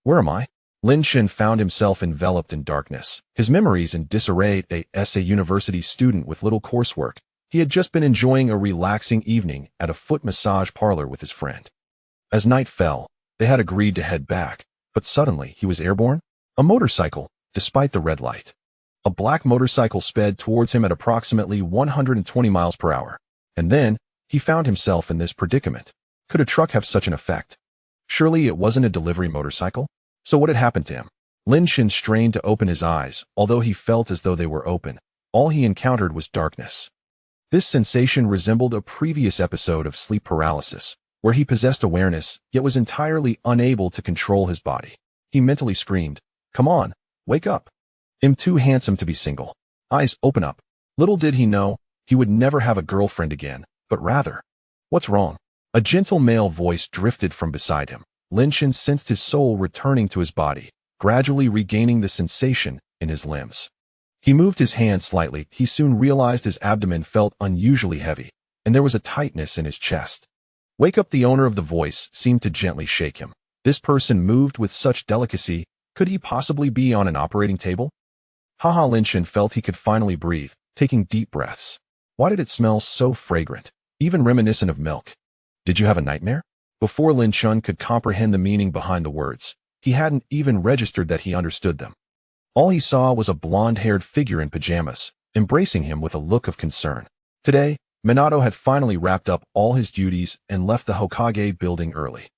Where am I? Lin Shen found himself enveloped in darkness, his memories in disarray. As a university student with little coursework, he had just been enjoying a relaxing evening at a foot massage parlor with his friend. As night fell, they had agreed to head back, but suddenly he was airborne. A motorcycle, despite the red light. A black motorcycle sped towards him at approximately 120 miles per hour. And then, he found himself in this predicament. Could a truck have such an effect? Surely it wasn't a delivery motorcycle? So what had happened to him? Lin Shen strained to open his eyes, although he felt as though they were open. All he encountered was darkness. This sensation resembled a previous episode of sleep paralysis, where he possessed awareness, yet was entirely unable to control his body. He mentally screamed, "Come on, wake up. I'm too handsome to be single. Eyes open up." Little did he know, he would never have a girlfriend again, but rather, "What's wrong?" A gentle male voice drifted from beside him. Lin Shen sensed his soul returning to his body, gradually regaining the sensation in his limbs. He moved his hand slightly. He soon realized his abdomen felt unusually heavy, and there was a tightness in his chest. "Wake up!" The owner of the voice seemed to gently shake him. This person moved with such delicacy. Could he possibly be on an operating table? Haha, Lin Shen felt he could finally breathe, taking deep breaths. Why did it smell so fragrant, even reminiscent of milk? Did you have a nightmare? Before Lin Shen could comprehend the meaning behind the words, he hadn't even registered that he understood them. All he saw was a blonde-haired figure in pajamas, embracing him with a look of concern. Today, Minato had finally wrapped up all his duties and left the Hokage building early.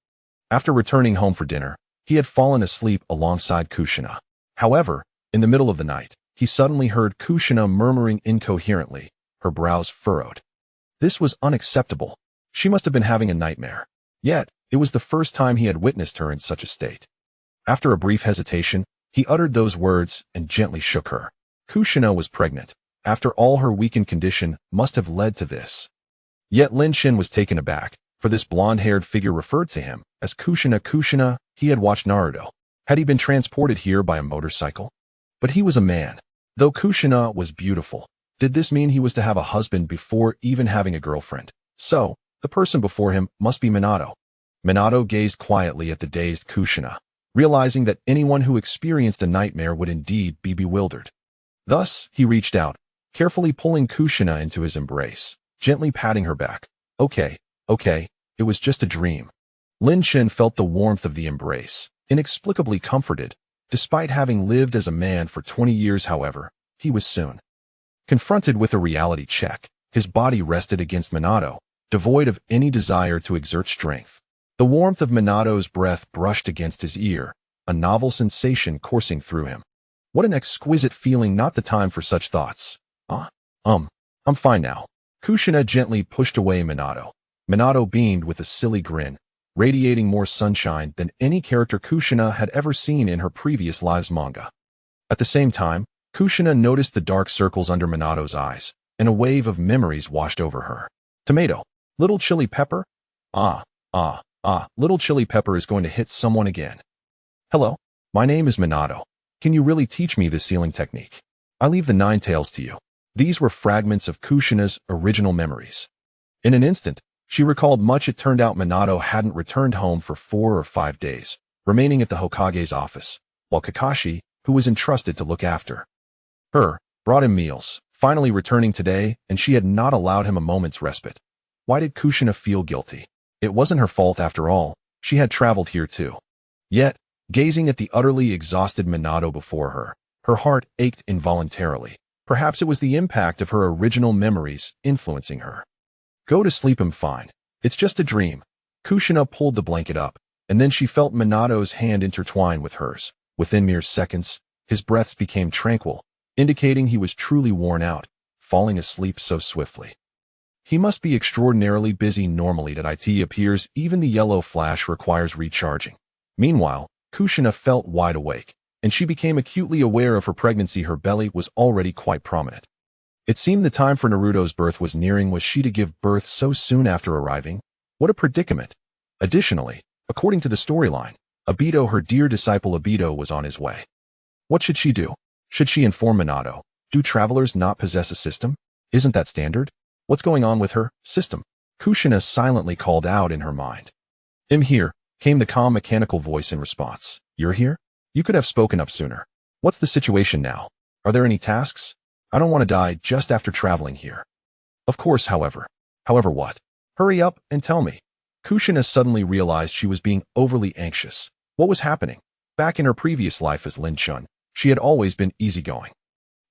After returning home for dinner, he had fallen asleep alongside Kushina. However, in the middle of the night, he suddenly heard Kushina murmuring incoherently, her brows furrowed. This was unacceptable. She must have been having a nightmare. Yet, it was the first time he had witnessed her in such a state. After a brief hesitation, he uttered those words and gently shook her. Kushina was pregnant. After all, her weakened condition must have led to this. Yet Lin Shen was taken aback, for this blonde-haired figure referred to him as Kushina. Kushina, he had watched Naruto. Had he been transported here by a motorcycle? But he was a man. Though Kushina was beautiful, did this mean he was to have a husband before even having a girlfriend? So, the person before him must be Minato. Minato gazed quietly at the dazed Kushina, realizing that anyone who experienced a nightmare would indeed be bewildered. Thus, he reached out, carefully pulling Kushina into his embrace, gently patting her back. Okay, it was just a dream. Lin Shen felt the warmth of the embrace, inexplicably comforted. Despite having lived as a man for 20 years, however, he was soon confronted with a reality check. His body rested against Minato, devoid of any desire to exert strength. The warmth of Minato's breath brushed against his ear, a novel sensation coursing through him. What an exquisite feeling! Not the time for such thoughts. I'm fine now. Kushina gently pushed away Minato. Minato beamed with a silly grin, radiating more sunshine than any character Kushina had ever seen in her previous lives manga. At the same time, Kushina noticed the dark circles under Minato's eyes, and a wave of memories washed over her. Tomato. Little chili pepper? Little chili pepper is going to hit someone again. Hello, my name is Minato. Can you really teach me this sealing technique? I leave the 9 tails to you. These were fragments of Kushina's original memories. In an instant, she recalled much. It turned out Minato hadn't returned home for 4 or 5 days, remaining at the Hokage's office, while Kakashi, who was entrusted to look after her, brought him meals, finally returning today, and she had not allowed him a moment's respite. Why did Kushina feel guilty? It wasn't her fault after all. She had traveled here too. Yet, gazing at the utterly exhausted Minato before her, her heart ached involuntarily. Perhaps it was the impact of her original memories influencing her. Go to sleep, I'm fine. It's just a dream. Kushina pulled the blanket up, and then she felt Minato's hand intertwine with hers. Within mere seconds, his breaths became tranquil, indicating he was truly worn out, falling asleep so swiftly. He must be extraordinarily busy. Normally that it appears even the yellow flash requires recharging. Meanwhile, Kushina felt wide awake, and she became acutely aware of her pregnancy. Her belly was already quite prominent. It seemed the time for Naruto's birth was nearing. Was she to give birth so soon after arriving? What a predicament! Additionally, according to the storyline, Aido, her dear disciple Aido, was on his way. What should she do? Should she inform Minato? Do travelers not possess a system? Isn't that standard? What's going on with her system? Kushina silently called out in her mind. I'm here, came the calm mechanical voice in response. You're here? You could have spoken up sooner. What's the situation now? Are there any tasks? I don't want to die just after traveling here. Of course, however. However what? Hurry up and tell me. Kushina suddenly realized she was being overly anxious. What was happening? Back in her previous life as Lin Chun, she had always been easygoing.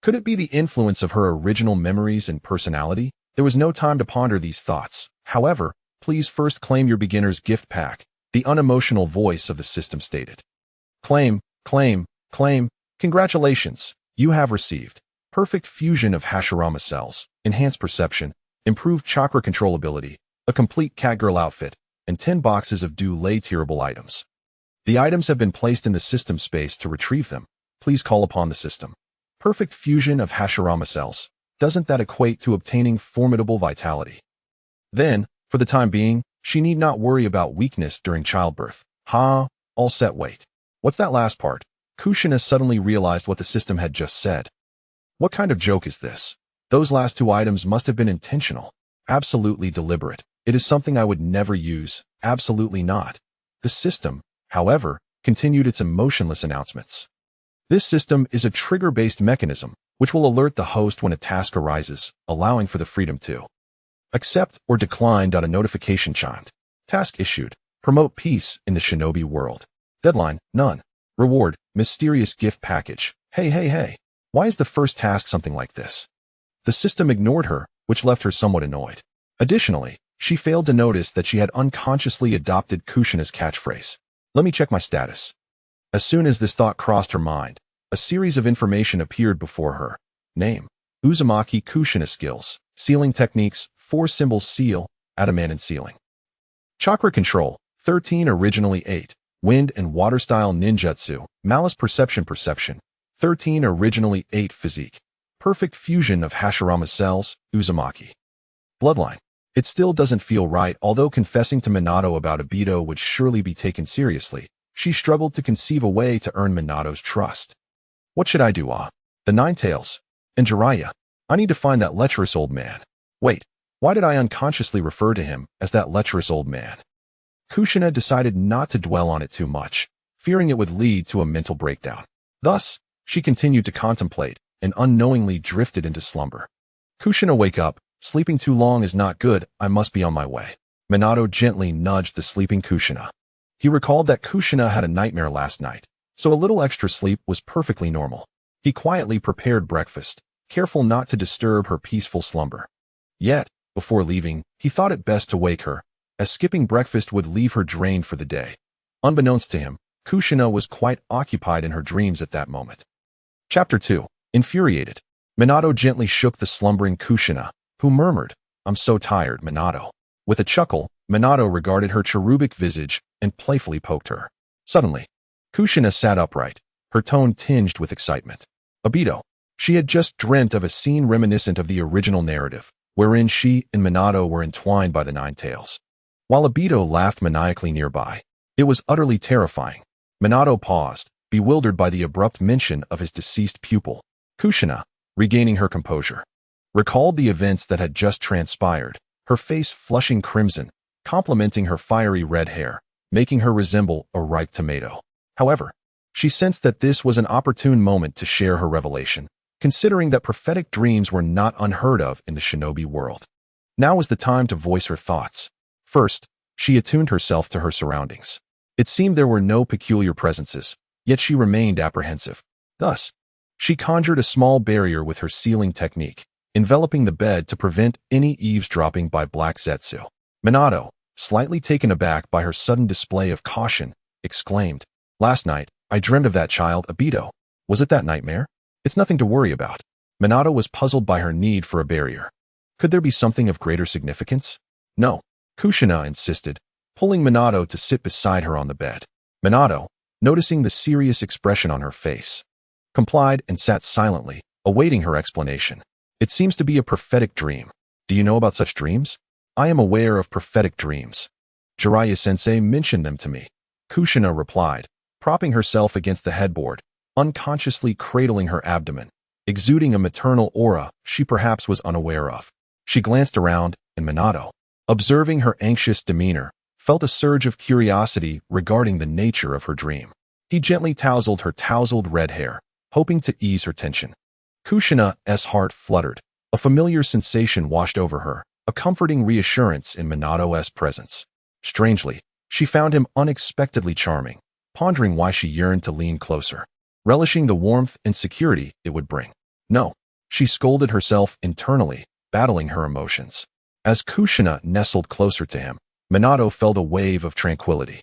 Could it be the influence of her original memories and personality? There was no time to ponder these thoughts. However, please first claim your beginner's gift pack, the unemotional voice of the system stated. Claim, claim, claim. Congratulations, you have received perfect fusion of Hashirama cells, enhanced perception, improved chakra controllability, a complete catgirl outfit, and 10 boxes of tearable items. The items have been placed in the system space. To retrieve them, please call upon the system. Perfect fusion of Hashirama cells. Doesn't that equate to obtaining formidable vitality? Then, for the time being, she need not worry about weakness during childbirth. All set. Wait. What's that last part? Kushina suddenly realized what the system had just said. What kind of joke is this? Those last 2 items must have been intentional. Absolutely deliberate. It is something I would never use. Absolutely not. The system, however, continued its emotionless announcements. This system is a trigger-based mechanism, which will alert the host when a task arises, allowing for the freedom to accept or decline. A notification chimed. Task issued. Promote peace in the shinobi world. Deadline, none. Reward, mysterious gift package. Hey. Why is the first task something like this? The system ignored her, which left her somewhat annoyed. Additionally, she failed to notice that she had unconsciously adopted Kushina's catchphrase. Let me check my status. As soon as this thought crossed her mind, a series of information appeared before her. Name, Uzumaki Kushina skills, sealing techniques, 4 symbols seal, adamant sealing. Chakra control, 13 originally 8, wind and water style ninjutsu, malice perception, 13 originally 8 physique. Perfect fusion of Hashirama cells, Uzumaki. Bloodline. It still doesn't feel right. Although confessing to Minato about Aido would surely be taken seriously, she struggled to conceive a way to earn Minato's trust. What should I do? The Nine Tails. And Jiraiya. I need to find that lecherous old man. Wait, why did I unconsciously refer to him as that lecherous old man? Kushina decided not to dwell on it too much, fearing it would lead to a mental breakdown. Thus, she continued to contemplate and unknowingly drifted into slumber. Kushina, wake up. Sleeping too long is not good. I must be on my way. Minato gently nudged the sleeping Kushina. He recalled that Kushina had a nightmare last night, so a little extra sleep was perfectly normal. He quietly prepared breakfast, careful not to disturb her peaceful slumber. Yet, before leaving, he thought it best to wake her, as skipping breakfast would leave her drained for the day. Unbeknownst to him, Kushina was quite occupied in her dreams at that moment. Chapter 2. Infuriated. Minato gently shook the slumbering Kushina, who murmured, I'm so tired, Minato. With a chuckle, Minato regarded her cherubic visage and playfully poked her. Suddenly, Kushina sat upright, her tone tinged with excitement. Aido. She had just dreamt of a scene reminiscent of the original narrative, wherein she and Minato were entwined by the Nine Tails. While Aido laughed maniacally nearby, it was utterly terrifying. Minato paused, bewildered by the abrupt mention of his deceased pupil. Kushina, regaining her composure, recalled the events that had just transpired, her face flushing crimson, complementing her fiery red hair, making her resemble a ripe tomato. However, she sensed that this was an opportune moment to share her revelation, considering that prophetic dreams were not unheard of in the shinobi world. Now was the time to voice her thoughts. First, she attuned herself to her surroundings. It seemed there were no peculiar presences, yet she remained apprehensive. Thus, she conjured a small barrier with her sealing technique, enveloping the bed to prevent any eavesdropping by Black Zetsu. Minato, slightly taken aback by her sudden display of caution, exclaimed, Last night, I dreamed of that child, Aido. Was it that nightmare? It's nothing to worry about. Minato was puzzled by her need for a barrier. Could there be something of greater significance? No, Kushina insisted, pulling Minato to sit beside her on the bed. Minato, noticing the serious expression on her face, complied and sat silently, awaiting her explanation. It seems to be a prophetic dream. Do you know about such dreams? I am aware of prophetic dreams. Jiraiya-sensei mentioned them to me. Kushina replied, propping herself against the headboard, unconsciously cradling her abdomen, exuding a maternal aura she perhaps was unaware of. She glanced around, and Minato, observing her anxious demeanor, felt a surge of curiosity regarding the nature of her dream. He gently tousled her tousled red hair, hoping to ease her tension. Kushina's heart fluttered. A familiar sensation washed over her, a comforting reassurance in Minato's presence. Strangely, she found him unexpectedly charming, pondering why she yearned to lean closer, relishing the warmth and security it would bring. No, she scolded herself internally, battling her emotions. As Kushina nestled closer to him, Minato felt a wave of tranquility.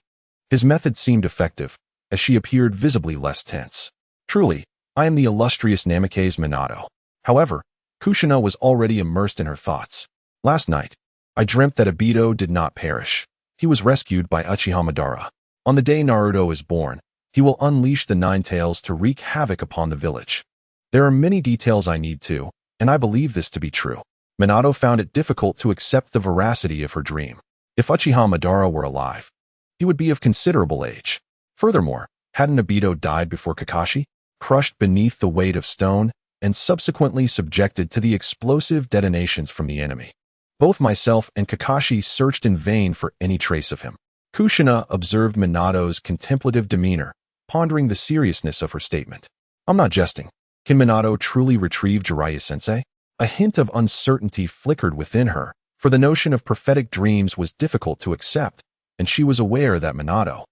His method seemed effective, as she appeared visibly less tense. Truly, I am the illustrious Namikaze Minato. However, Kushina was already immersed in her thoughts. Last night, I dreamt that Aido did not perish. He was rescued by Uchiha Madara. On the day Naruto is born, he will unleash the Nine Tails to wreak havoc upon the village. There are many details I need to, and I believe this to be true. Minato found it difficult to accept the veracity of her dream. If Uchiha Madara were alive, he would be of considerable age. Furthermore, hadn't Aido died before Kakashi, crushed beneath the weight of stone, and subsequently subjected to the explosive detonations from the enemy? Both myself and Kakashi searched in vain for any trace of him. Kushina observed Minato's contemplative demeanor, pondering the seriousness of her statement. I'm not jesting. Can Minato truly retrieve Jiraiya-sensei? A hint of uncertainty flickered within her, for the notion of prophetic dreams was difficult to accept, and she was aware that Minato,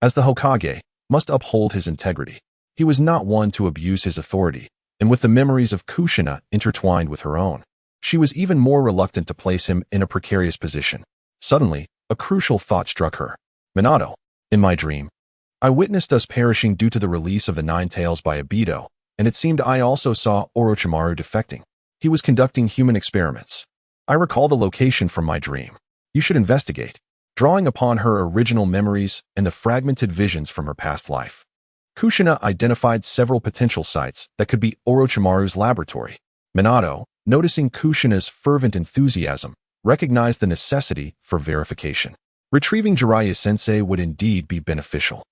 as the Hokage, must uphold his integrity. He was not one to abuse his authority, and with the memories of Kushina intertwined with her own, she was even more reluctant to place him in a precarious position. Suddenly, a crucial thought struck her. Minato, in my dream, I witnessed us perishing due to the release of the Nine Tails by Aido, and it seemed I also saw Orochimaru defecting. He was conducting human experiments. I recall the location from my dream. You should investigate. Drawing upon her original memories and the fragmented visions from her past life, Kushina identified several potential sites that could be Orochimaru's laboratory. Minato, noticing Kushina's fervent enthusiasm, recognized the necessity for verification. Retrieving Jiraiya-sensei would indeed be beneficial.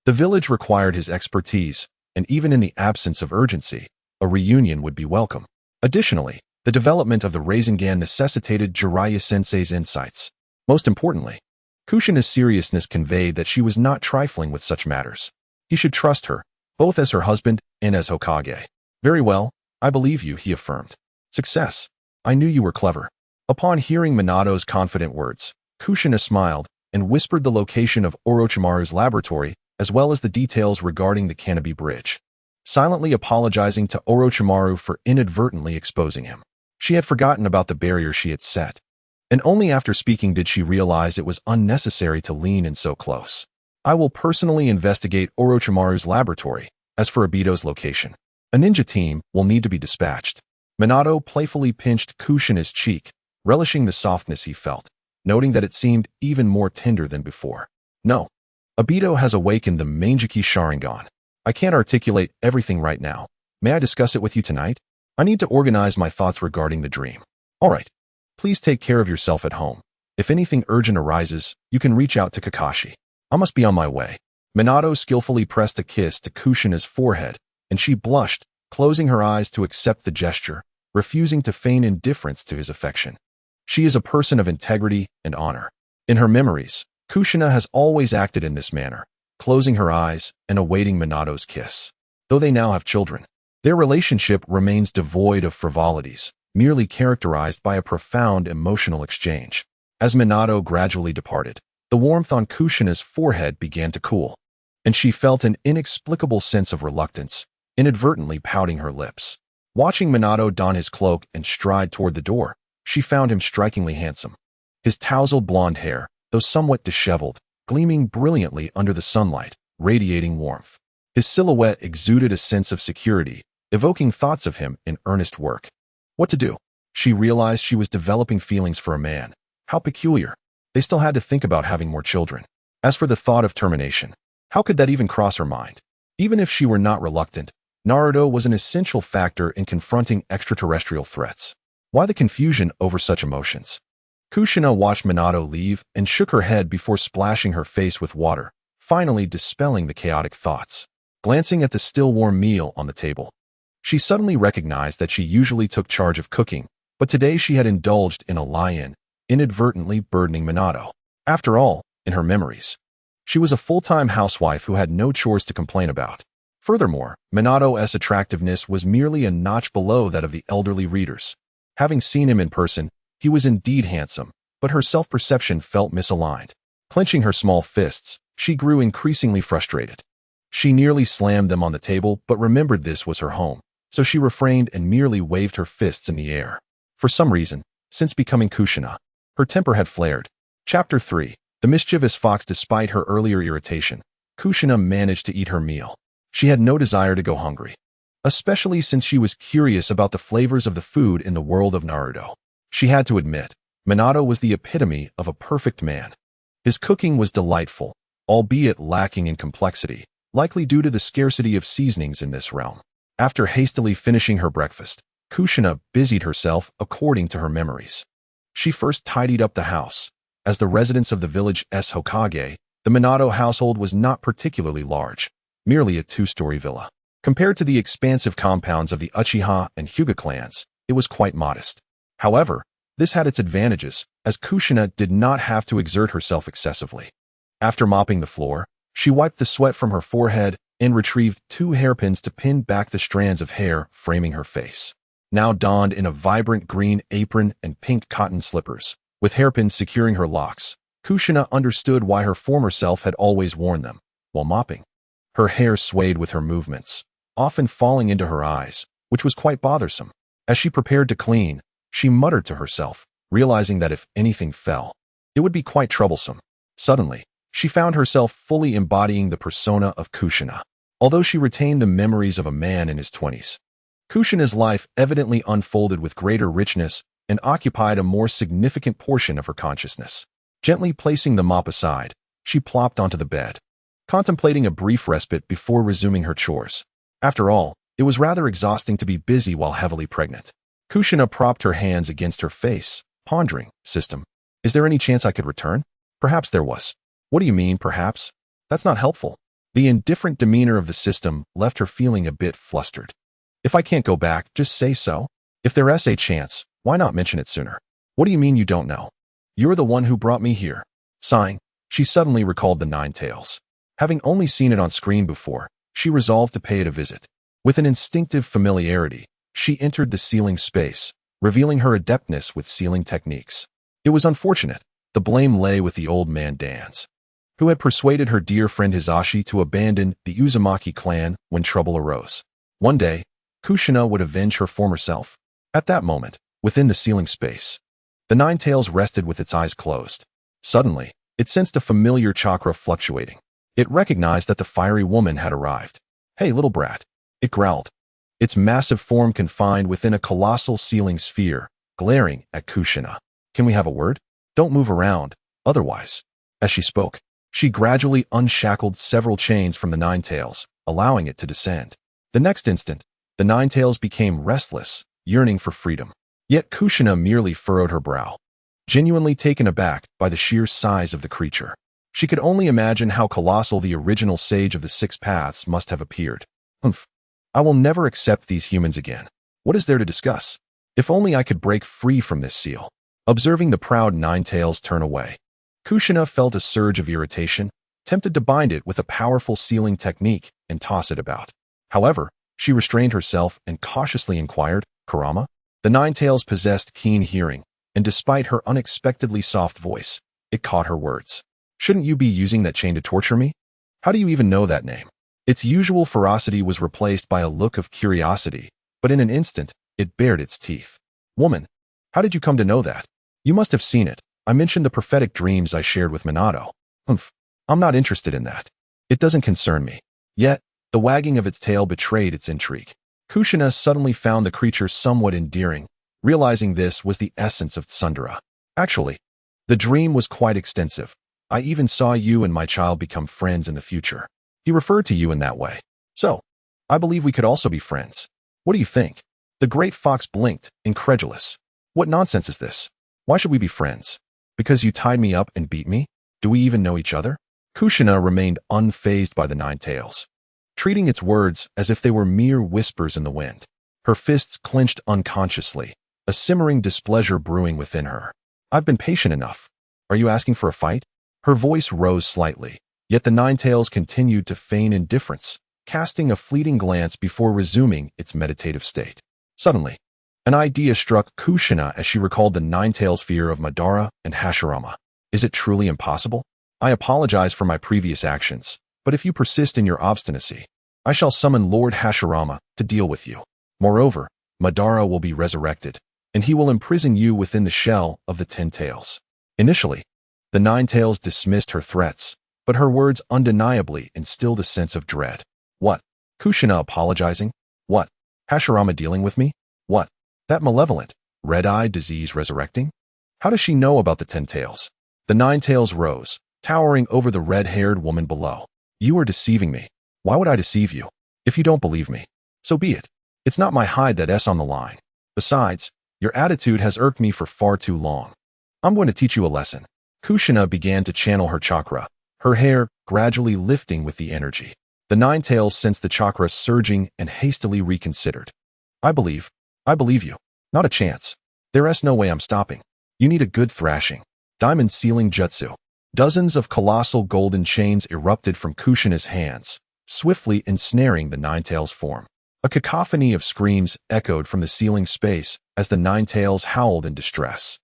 The village required his expertise, and even in the absence of urgency, a reunion would be welcome. Additionally, the development of the Rasengan necessitated Jiraiya-sensei's insights. Most importantly, Kushina's seriousness conveyed that she was not trifling with such matters. He should trust her, both as her husband and as Hokage. Very well, I believe you, he affirmed. Success. I knew you were clever. Upon hearing Minato's confident words, Kushina smiled and whispered the location of Orochimaru's laboratory as well as the details regarding the Canopy Bridge, silently apologizing to Orochimaru for inadvertently exposing him. She had forgotten about the barrier she had set, and only after speaking did she realize it was unnecessary to lean in so close. I will personally investigate Orochimaru's laboratory. As for Aido's location, a ninja team will need to be dispatched. Minato playfully pinched Kushina's cheek, relishing the softness he felt, noting that it seemed even more tender than before. No. Aido has awakened the Mangeki Sharingan. I can't articulate everything right now. May I discuss it with you tonight? I need to organize my thoughts regarding the dream. All right. Please take care of yourself at home. If anything urgent arises, you can reach out to Kakashi. I must be on my way. Minato skillfully pressed a kiss to Kushina's forehead, and she blushed, closing her eyes to accept the gesture, refusing to feign indifference to his affection. She is a person of integrity and honor. In her memories, Kushina has always acted in this manner, closing her eyes and awaiting Minato's kiss. Though they now have children, their relationship remains devoid of frivolities, merely characterized by a profound emotional exchange. As Minato gradually departed, the warmth on Kushina's forehead began to cool, and she felt an inexplicable sense of reluctance, inadvertently pouting her lips. Watching Minato don his cloak and stride toward the door, she found him strikingly handsome. His tousled blonde hair, though somewhat disheveled, gleaming brilliantly under the sunlight, radiating warmth. His silhouette exuded a sense of security, evoking thoughts of him in earnest work. What to do? She realized she was developing feelings for a man. How peculiar. They still had to think about having more children. As for the thought of termination, how could that even cross her mind? Even if she were not reluctant, Naruto was an essential factor in confronting extraterrestrial threats. Why the confusion over such emotions? Kushina watched Minato leave and shook her head before splashing her face with water, finally dispelling the chaotic thoughts. Glancing at the still warm meal on the table, she suddenly recognized that she usually took charge of cooking, but today she had indulged in a lie-in, inadvertently burdening Minato. After all, in her memories, She was a full-time housewife who had no chores to complain about. Furthermore, Minato's attractiveness was merely a notch below that of the elderly readers. Having seen him in person, he was indeed handsome, but her self-perception felt misaligned. Clenching her small fists, she grew increasingly frustrated. She nearly slammed them on the table, but remembered this was her home, so she refrained and merely waved her fists in the air. For some reason, since becoming Kushina, her temper had flared. Chapter 3. The mischievous fox. Despite her earlier irritation, Kushina managed to eat her meal. She had no desire to go hungry, especially since she was curious about the flavors of the food in the world of Naruto. She had to admit, Minato was the epitome of a perfect man. His cooking was delightful, albeit lacking in complexity, likely due to the scarcity of seasonings in this realm. After hastily finishing her breakfast, Kushina busied herself according to her memories. She first tidied up the house. As the residents of the village's Hokage, the Minato household was not particularly large, merely a two-story villa. Compared to the expansive compounds of the Uchiha and Hyuga clans, it was quite modest. However, this had its advantages, as Kushina did not have to exert herself excessively. After mopping the floor, she wiped the sweat from her forehead and retrieved 2 hairpins to pin back the strands of hair framing her face. Now donned in a vibrant green apron and pink cotton slippers, with hairpins securing her locks, Kushina understood why her former self had always worn them while mopping. Her hair swayed with her movements, often falling into her eyes, which was quite bothersome. As she prepared to clean, she muttered to herself, realizing that if anything fell, it would be quite troublesome. Suddenly, she found herself fully embodying the persona of Kushina. Although she retained the memories of a man in his 20s, Kushina's life evidently unfolded with greater richness and occupied a more significant portion of her consciousness. Gently placing the mop aside, she plopped onto the bed, contemplating a brief respite before resuming her chores. After all, it was rather exhausting to be busy while heavily pregnant. Kushina propped her hands against her face, pondering, "System, is there any chance I could return?" Perhaps there was. What do you mean, perhaps? That's not helpful. The indifferent demeanor of the system left her feeling a bit flustered. If I can't go back, just say so. If there's a chance, why not mention it sooner? What do you mean you don't know? You're the one who brought me here. Sighing, she suddenly recalled the Nine Tails. Having only seen it on screen before, she resolved to pay it a visit. With an instinctive familiarity, she entered the sealing space, revealing her adeptness with sealing techniques. It was unfortunate. The blame lay with the old man Danzo, who had persuaded her dear friend Hisashi to abandon the Uzumaki clan when trouble arose. One day, Kushina would avenge her former self. At that moment, within the sealing space, the Nine Tails rested with its eyes closed. Suddenly, it sensed a familiar chakra fluctuating. It recognized that the fiery woman had arrived. "Hey, little brat," it growled, its massive form confined within a colossal sealing sphere, glaring at Kushina. "Can we have a word? Don't move around, otherwise." As she spoke, she gradually unshackled several chains from the Nine Tails, allowing it to descend. The next instant, the Nine Tails became restless, yearning for freedom. Yet Kushina merely furrowed her brow, genuinely taken aback by the sheer size of the creature. She could only imagine how colossal the original sage of the Six Paths must have appeared. "Humph. I will never accept these humans again. What is there to discuss? If only I could break free from this seal." Observing the proud Nine Tails turn away, Kushina felt a surge of irritation, tempted to bind it with a powerful sealing technique and toss it about. However, she restrained herself and cautiously inquired, "Kurama?" The Nine Tails possessed keen hearing, and despite her unexpectedly soft voice, it caught her words. "Shouldn't you be using that chain to torture me? How do you even know that name?" Its usual ferocity was replaced by a look of curiosity, but in an instant, it bared its teeth. "Woman, how did you come to know that? You must have seen it. I mentioned the prophetic dreams I shared with Minato." "Humph. I'm not interested in that. It doesn't concern me." Yet, the wagging of its tail betrayed its intrigue. Kushina suddenly found the creature somewhat endearing, realizing this was the essence of tsundere. "Actually, the dream was quite extensive. I even saw you and my child become friends in the future. He referred to you in that way. So, I believe we could also be friends. What do you think?" The great fox blinked, incredulous. "What nonsense is this? Why should we be friends? Because you tied me up and beat me? Do we even know each other?" Kushina remained unfazed by the Nine Tails, treating its words as if they were mere whispers in the wind. Her fists clenched unconsciously, a simmering displeasure brewing within her. "I've been patient enough. Are you asking for a fight?" Her voice rose slightly, Yet the Ninetales continued to feign indifference, casting a fleeting glance before resuming its meditative state. Suddenly, an idea struck Kushina as she recalled the Ninetales' fear of Madara and Hashirama. Is it truly impossible? I apologize for my previous actions, but if you persist in your obstinacy, I shall summon Lord Hashirama to deal with you. Moreover, Madara will be resurrected, and he will imprison you within the shell of the 10 Tails. Initially, the Ninetales dismissed her threats, but her words undeniably instilled a sense of dread. What? Kushina apologizing? What? Hashirama dealing with me? What? That malevolent, red-eyed disease resurrecting? How does she know about the 10 Tails? The Ninetales rose, towering over the red-haired woman below. You are deceiving me. Why would I deceive you? If you don't believe me, so be it. It's not my hide that's on the line. Besides, your attitude has irked me for far too long. I'm going to teach you a lesson. Kushina began to channel her chakra, her hair gradually lifting with the energy. The Ninetales sensed the chakra surging and hastily reconsidered. I believe you. Not a chance. There's no way I'm stopping. You need a good thrashing. Diamond Sealing Jutsu. Dozens of colossal golden chains erupted from Kushina's hands, swiftly ensnaring the Ninetales' form. A cacophony of screams echoed from the ceiling space as the Ninetales howled in distress.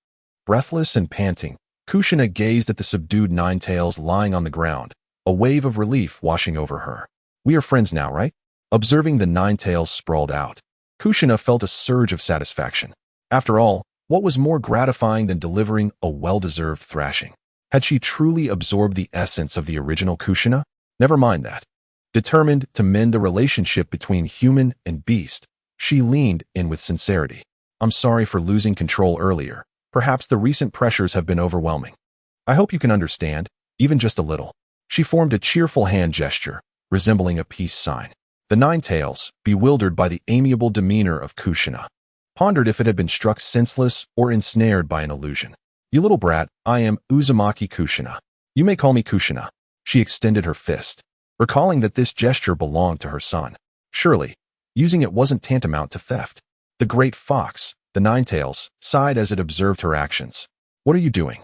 Breathless and panting, Kushina gazed at the subdued Ninetales lying on the ground, a wave of relief washing over her. We are friends now, right? Observing the Ninetales sprawled out, Kushina felt a surge of satisfaction. After all, what was more gratifying than delivering a well-deserved thrashing? Had she truly absorbed the essence of the original Kushina? Never mind that. Determined to mend the relationship between human and beast, she leaned in with sincerity. I'm sorry for losing control earlier. Perhaps the recent pressures have been overwhelming. I hope you can understand, even just a little. She formed a cheerful hand gesture, resembling a peace sign. The Ninetales, bewildered by the amiable demeanor of Kushina, pondered if it had been struck senseless or ensnared by an illusion. You little brat, I am Uzumaki Kushina. You may call me Kushina. She extended her fist, recalling that this gesture belonged to her son. Surely, using it wasn't tantamount to theft. The great fox, the Ninetales, sighed as it observed her actions. What are you doing?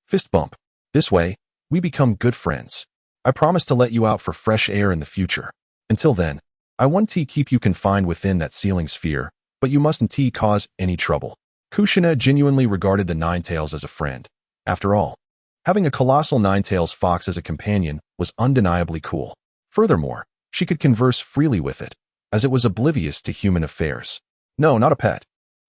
Fist bump. This way, we become good friends. I promise to let you out for fresh air in the future. Until then, I won't keep you confined within that ceiling sphere, but you mustn't cause any trouble. Kushina genuinely regarded the Ninetales as a friend. After all, having a colossal Ninetales fox as a companion was undeniably cool. Furthermore, she could converse freely with it, as it was oblivious to human affairs. No, not a pet.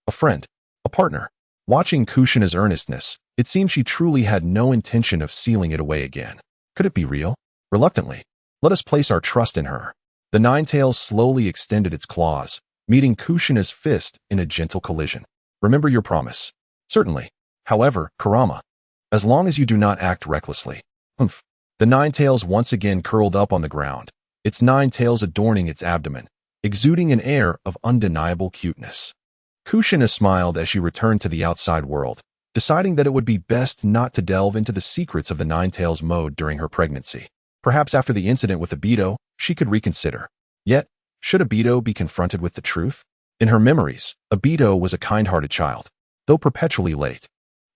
A friend. A partner. Watching Kushina's earnestness, it seemed she truly had no intention of sealing it away again. Could it be real? Reluctantly, let us place our trust in her. The Ninetales slowly extended its claws, meeting Kushina's fist in a gentle collision. Remember your promise. Certainly. However, Kurama, as long as you do not act recklessly. Humph. The Ninetales once again curled up on the ground, its 9 tails adorning its abdomen, exuding an air of undeniable cuteness. Kushina smiled as she returned to the outside world, deciding that it would be best not to delve into the secrets of the Ninetales mode during her pregnancy. Perhaps after the incident with Aido, she could reconsider. Yet, should Aido be confronted with the truth? In her memories, Aido was a kind-hearted child, though perpetually late.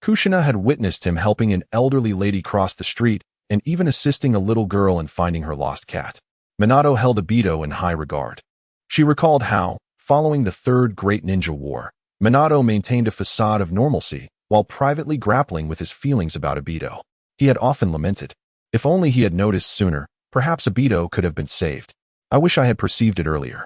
Kushina had witnessed him helping an elderly lady cross the street and even assisting a little girl in finding her lost cat. Minato held Aido in high regard. She recalled how, following the Third Great Ninja War, Minato maintained a facade of normalcy while privately grappling with his feelings about Aido. He had often lamented, if only he had noticed sooner, perhaps Aido could have been saved. I wish I had perceived it earlier.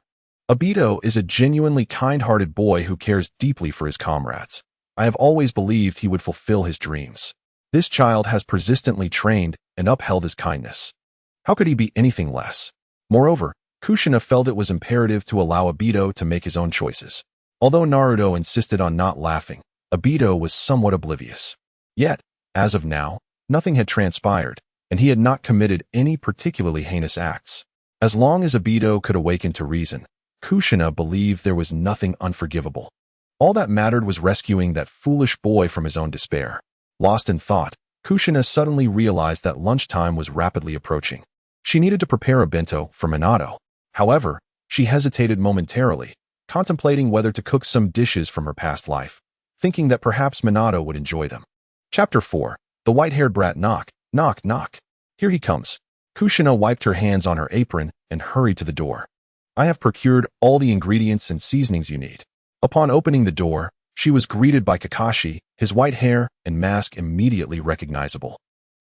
Aido is a genuinely kind-hearted boy who cares deeply for his comrades. I have always believed he would fulfill his dreams. This child has persistently trained and upheld his kindness. How could he be anything less? Moreover, Kushina felt it was imperative to allow Aido to make his own choices. Although Naruto insisted on not laughing, Aido was somewhat oblivious. Yet, as of now, nothing had transpired, and he had not committed any particularly heinous acts. As long as Aido could awaken to reason, Kushina believed there was nothing unforgivable. All that mattered was rescuing that foolish boy from his own despair. Lost in thought, Kushina suddenly realized that lunchtime was rapidly approaching. She needed to prepare a bento for Minato. However, she hesitated momentarily, contemplating whether to cook some dishes from her past life, thinking that perhaps Minato would enjoy them. Chapter 4. The white-haired brat knock, knock, knock. Here he comes. Kushina wiped her hands on her apron and hurried to the door. I have procured all the ingredients and seasonings you need. Upon opening the door, she was greeted by Kakashi, his white hair and mask immediately recognizable.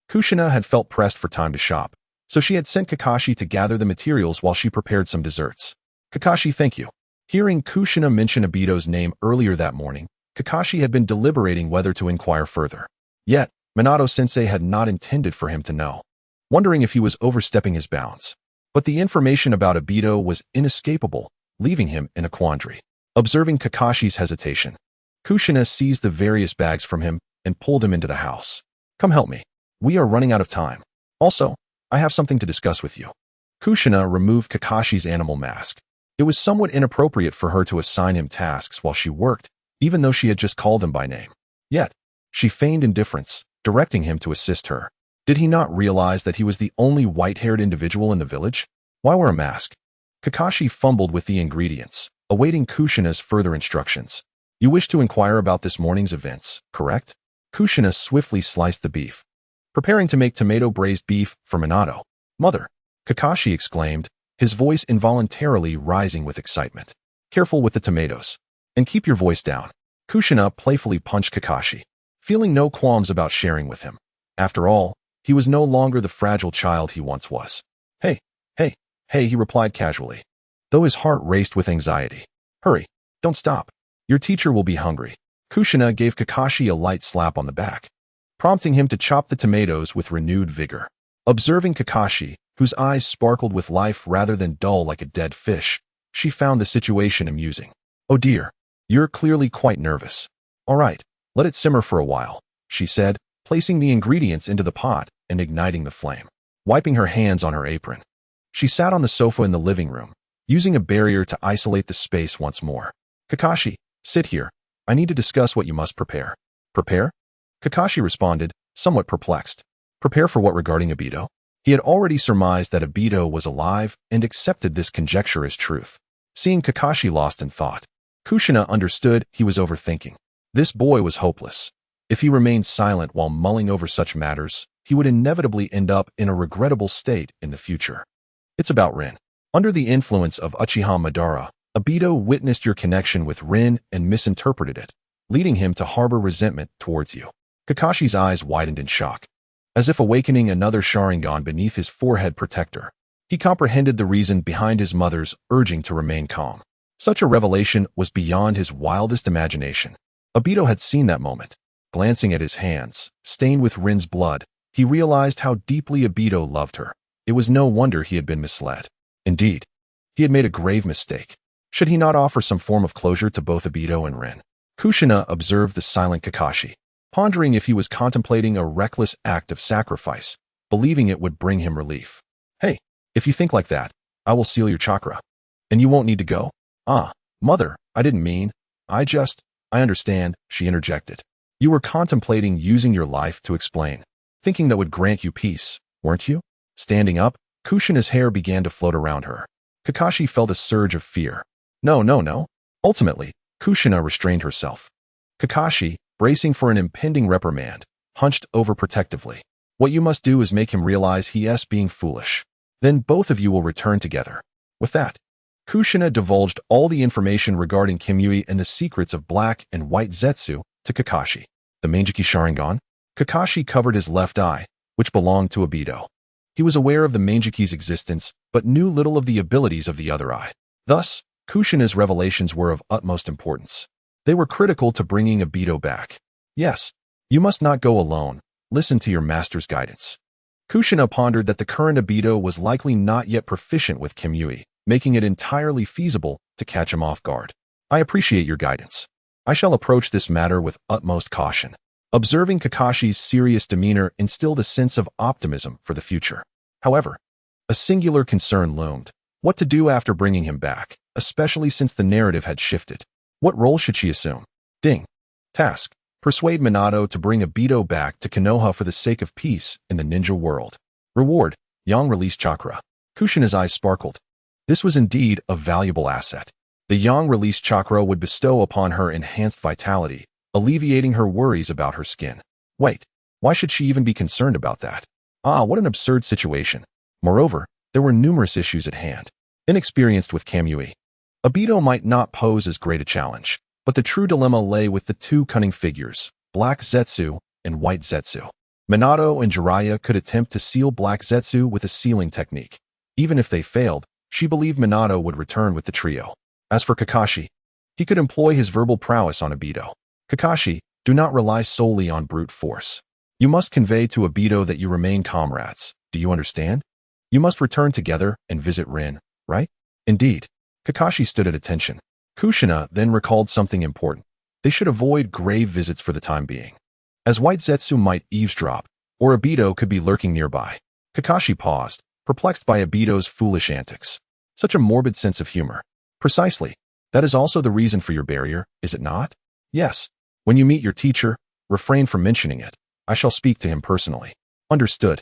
Kushina had felt pressed for time to shop, so she had sent Kakashi to gather the materials while she prepared some desserts. Kakashi, thank you. Hearing Kushina mention Aido's name earlier that morning, Kakashi had been deliberating whether to inquire further. Yet, Minato-sensei had not intended for him to know, wondering if he was overstepping his bounds. But the information about Aido was inescapable, leaving him in a quandary. Observing Kakashi's hesitation, Kushina seized the various bags from him and pulled him into the house. Come help me. We are running out of time. Also, I have something to discuss with you. Kushina removed Kakashi's animal mask. It was somewhat inappropriate for her to assign him tasks while she worked, even though she had just called him by name. Yet, she feigned indifference, directing him to assist her. Did he not realize that he was the only white-haired individual in the village? Why wear a mask? Kakashi fumbled with the ingredients, awaiting Kushina's further instructions. You wish to inquire about this morning's events, correct? Kushina swiftly sliced the beef, preparing to make tomato braised beef for Minato. Mother, Kakashi exclaimed, his voice involuntarily rising with excitement. Careful with the tomatoes. And keep your voice down. Kushina playfully punched Kakashi, feeling no qualms about sharing with him. After all, he was no longer the fragile child he once was. Hey, he replied casually, though his heart raced with anxiety. Hurry, don't stop. Your teacher will be hungry. Kushina gave Kakashi a light slap on the back, prompting him to chop the tomatoes with renewed vigor. Observing Kakashi, whose eyes sparkled with life rather than dull like a dead fish, she found the situation amusing. Oh dear, you're clearly quite nervous. All right, let it simmer for a while, she said, placing the ingredients into the pot and igniting the flame. Wiping her hands on her apron, she sat on the sofa in the living room, using a barrier to isolate the space once more. Kakashi, sit here. I need to discuss what you must prepare. Prepare? Kakashi responded, somewhat perplexed. Prepare for what regarding Aido? He had already surmised that Aido was alive and accepted this conjecture as truth. Seeing Kakashi lost in thought, Kushina understood he was overthinking. This boy was hopeless. If he remained silent while mulling over such matters, he would inevitably end up in a regrettable state in the future. It's about Rin. Under the influence of Uchiha Madara, Aido witnessed your connection with Rin and misinterpreted it, leading him to harbor resentment towards you. Kakashi's eyes widened in shock, as if awakening another Sharingan beneath his forehead protector. He comprehended the reason behind his mother's urging to remain calm. Such a revelation was beyond his wildest imagination. Aido had seen that moment. Glancing at his hands, stained with Rin's blood, he realized how deeply Aido loved her. It was no wonder he had been misled. Indeed, he had made a grave mistake. Should he not offer some form of closure to both Aido and Rin? Kushina observed the silent Kakashi, pondering if he was contemplating a reckless act of sacrifice, believing it would bring him relief. Hey, if you think like that, I will seal your chakra. And you won't need to go? Ah, mother, I didn't mean. I understand, she interjected. You were contemplating using your life to explain, thinking that would grant you peace, weren't you? Standing up, Kushina's hair began to float around her. Kakashi felt a surge of fear. No. Ultimately, Kushina restrained herself. Kakashi, bracing for an impending reprimand, hunched over protectively. What you must do is make him realize he is being foolish. Then both of you will return together. With that, Kushina divulged all the information regarding Kimui and the secrets of black and white Zetsu to Kakashi. The Manjiki Sharingan? Kakashi covered his left eye, which belonged to Aido. He was aware of the Manjiki's existence, but knew little of the abilities of the other eye. Thus, Kushina's revelations were of utmost importance. They were critical to bringing Aido back. Yes, you must not go alone. Listen to your master's guidance. Kushina pondered that the current Aido was likely not yet proficient with Kimui, making it entirely feasible to catch him off guard. I appreciate your guidance. I shall approach this matter with utmost caution. Observing Kakashi's serious demeanor instilled a sense of optimism for the future. However, a singular concern loomed. What to do after bringing him back, especially since the narrative had shifted. What role should she assume? Ding. Task. Persuade Minato to bring Aido back to Konoha for the sake of peace in the ninja world. Reward. Yang release chakra. Kushina's eyes sparkled. This was indeed a valuable asset. The Yang release chakra would bestow upon her enhanced vitality, alleviating her worries about her skin. Wait, why should she even be concerned about that? Ah, what an absurd situation. Moreover, there were numerous issues at hand. Inexperienced with Kamui, Aido might not pose as great a challenge, but the true dilemma lay with the two cunning figures, Black Zetsu and White Zetsu. Minato and Jiraiya could attempt to seal Black Zetsu with a sealing technique. Even if they failed, she believed Minato would return with the trio. As for Kakashi, he could employ his verbal prowess on Aido. Kakashi, do not rely solely on brute force. You must convey to Aido that you remain comrades. Do you understand? You must return together and visit Rin, right? Indeed. Kakashi stood at attention. Kushina then recalled something important. They should avoid grave visits for the time being, as White Zetsu might eavesdrop, or Aido could be lurking nearby. Kakashi paused, perplexed by Aido's foolish antics. Such a morbid sense of humor. Precisely. That is also the reason for your barrier, is it not? Yes. When you meet your teacher, refrain from mentioning it. I shall speak to him personally. Understood.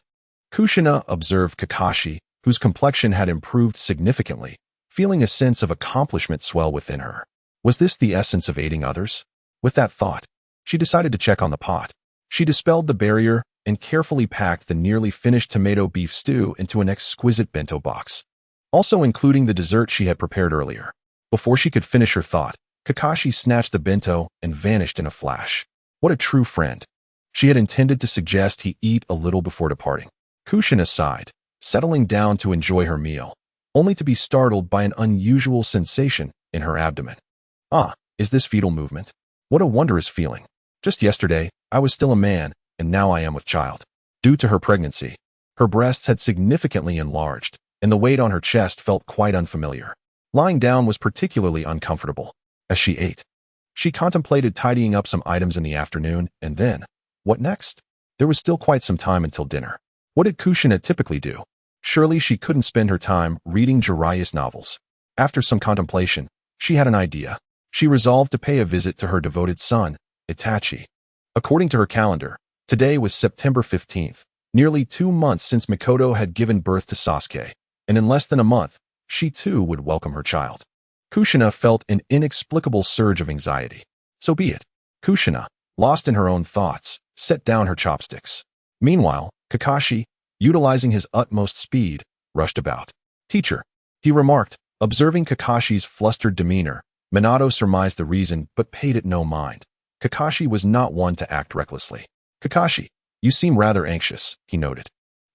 Kushina observed Kakashi, whose complexion had improved significantly, feeling a sense of accomplishment swell within her. Was this the essence of aiding others? With that thought, she decided to check on the pot. She dispelled the barrier and carefully packed the nearly finished tomato beef stew into an exquisite bento box, also including the dessert she had prepared earlier. Before she could finish her thought, Kakashi snatched the bento and vanished in a flash. What a true friend. She had intended to suggest he eat a little before departing. Kushina sighed, settling down to enjoy her meal, only to be startled by an unusual sensation in her abdomen. Ah, is this fetal movement? What a wondrous feeling. Just yesterday, I was still a man, and now I am with child. Due to her pregnancy, her breasts had significantly enlarged, and the weight on her chest felt quite unfamiliar. Lying down was particularly uncomfortable. As she ate, she contemplated tidying up some items in the afternoon, and then, what next? There was still quite some time until dinner. What did Kushina typically do? Surely she couldn't spend her time reading Jiraiya's novels. After some contemplation, she had an idea. She resolved to pay a visit to her devoted son, Itachi. According to her calendar, today was September 15th, nearly 2 months since Mikoto had given birth to Sasuke, and in less than a month, she too would welcome her child. Kushina felt an inexplicable surge of anxiety. So be it. Kushina, lost in her own thoughts, set down her chopsticks. Meanwhile, Kakashi, utilizing his utmost speed, rushed about. Teacher, he remarked, observing Kakashi's flustered demeanor. Minato surmised the reason but paid it no mind. Kakashi was not one to act recklessly. Kakashi, you seem rather anxious, he noted.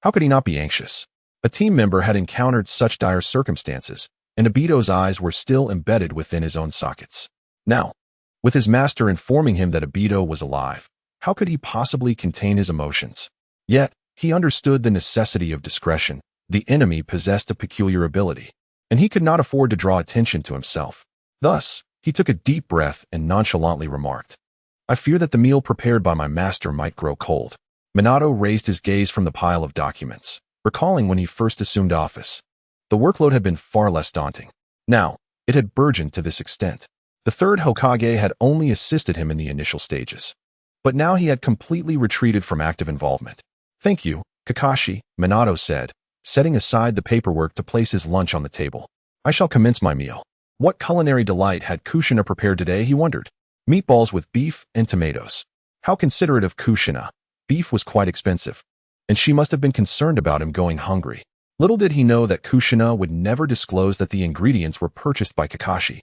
How could he not be anxious? A team member had encountered such dire circumstances, and Aido's eyes were still embedded within his own sockets. Now, with his master informing him that Aido was alive, how could he possibly contain his emotions? Yet, he understood the necessity of discretion. The enemy possessed a peculiar ability, and he could not afford to draw attention to himself. Thus, he took a deep breath and nonchalantly remarked, I fear that the meal prepared by my master might grow cold. Minato raised his gaze from the pile of documents, recalling when he first assumed office. The workload had been far less daunting. Now, it had burgeoned to this extent. The third Hokage had only assisted him in the initial stages, but now he had completely retreated from active involvement. Thank you, Kakashi, Minato said, setting aside the paperwork to place his lunch on the table. I shall commence my meal. What culinary delight had Kushina prepared today, he wondered. Meatballs with beef and tomatoes. How considerate of Kushina. Beef was quite expensive, and she must have been concerned about him going hungry. Little did he know that Kushina would never disclose that the ingredients were purchased by Kakashi,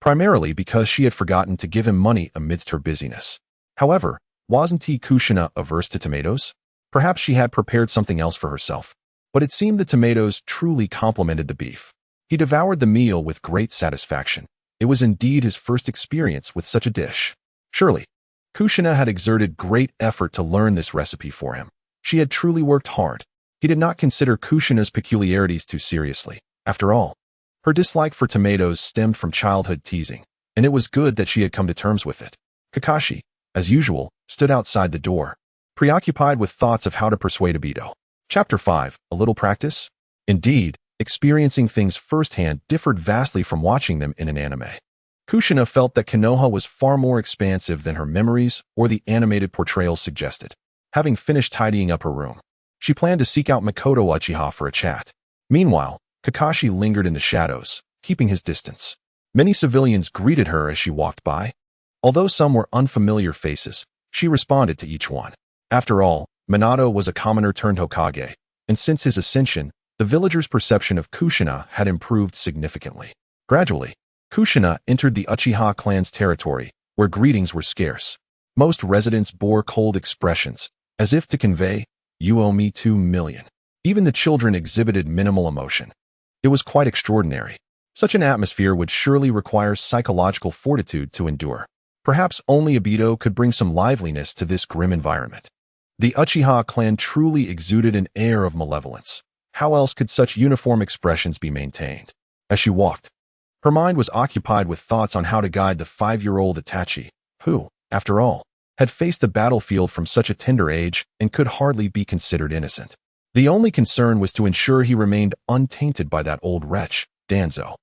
primarily because she had forgotten to give him money amidst her busyness. However, wasn't Kushina averse to tomatoes? Perhaps she had prepared something else for herself, but it seemed the tomatoes truly complemented the beef. He devoured the meal with great satisfaction. It was indeed his first experience with such a dish. Surely, Kushina had exerted great effort to learn this recipe for him. She had truly worked hard. He did not consider Kushina's peculiarities too seriously. After all, her dislike for tomatoes stemmed from childhood teasing, and it was good that she had come to terms with it. Kakashi, as usual, stood outside the door, preoccupied with thoughts of how to persuade Aido. Chapter 5, A Little Practice? Indeed, experiencing things firsthand differed vastly from watching them in an anime. Kushina felt that Konoha was far more expansive than her memories or the animated portrayals suggested. Having finished tidying up her room, she planned to seek out Mikoto Uchiha for a chat. Meanwhile, Kakashi lingered in the shadows, keeping his distance. Many civilians greeted her as she walked by. Although some were unfamiliar faces, she responded to each one. After all, Minato was a commoner turned Hokage, and since his ascension, The villagers' perception of Kushina had improved significantly. Gradually, Kushina entered the Uchiha clan's territory, where greetings were scarce. Most residents bore cold expressions, as if to convey, "You owe me 2 million." Even the children exhibited minimal emotion. It was quite extraordinary. Such an atmosphere would surely require psychological fortitude to endure. Perhaps only Aido could bring some liveliness to this grim environment. The Uchiha clan truly exuded an air of malevolence. How else could such uniform expressions be maintained? As she walked, her mind was occupied with thoughts on how to guide the 5-year-old Itachi, who, after all, had faced the battlefield from such a tender age and could hardly be considered innocent. The only concern was to ensure he remained untainted by that old wretch, Danzo.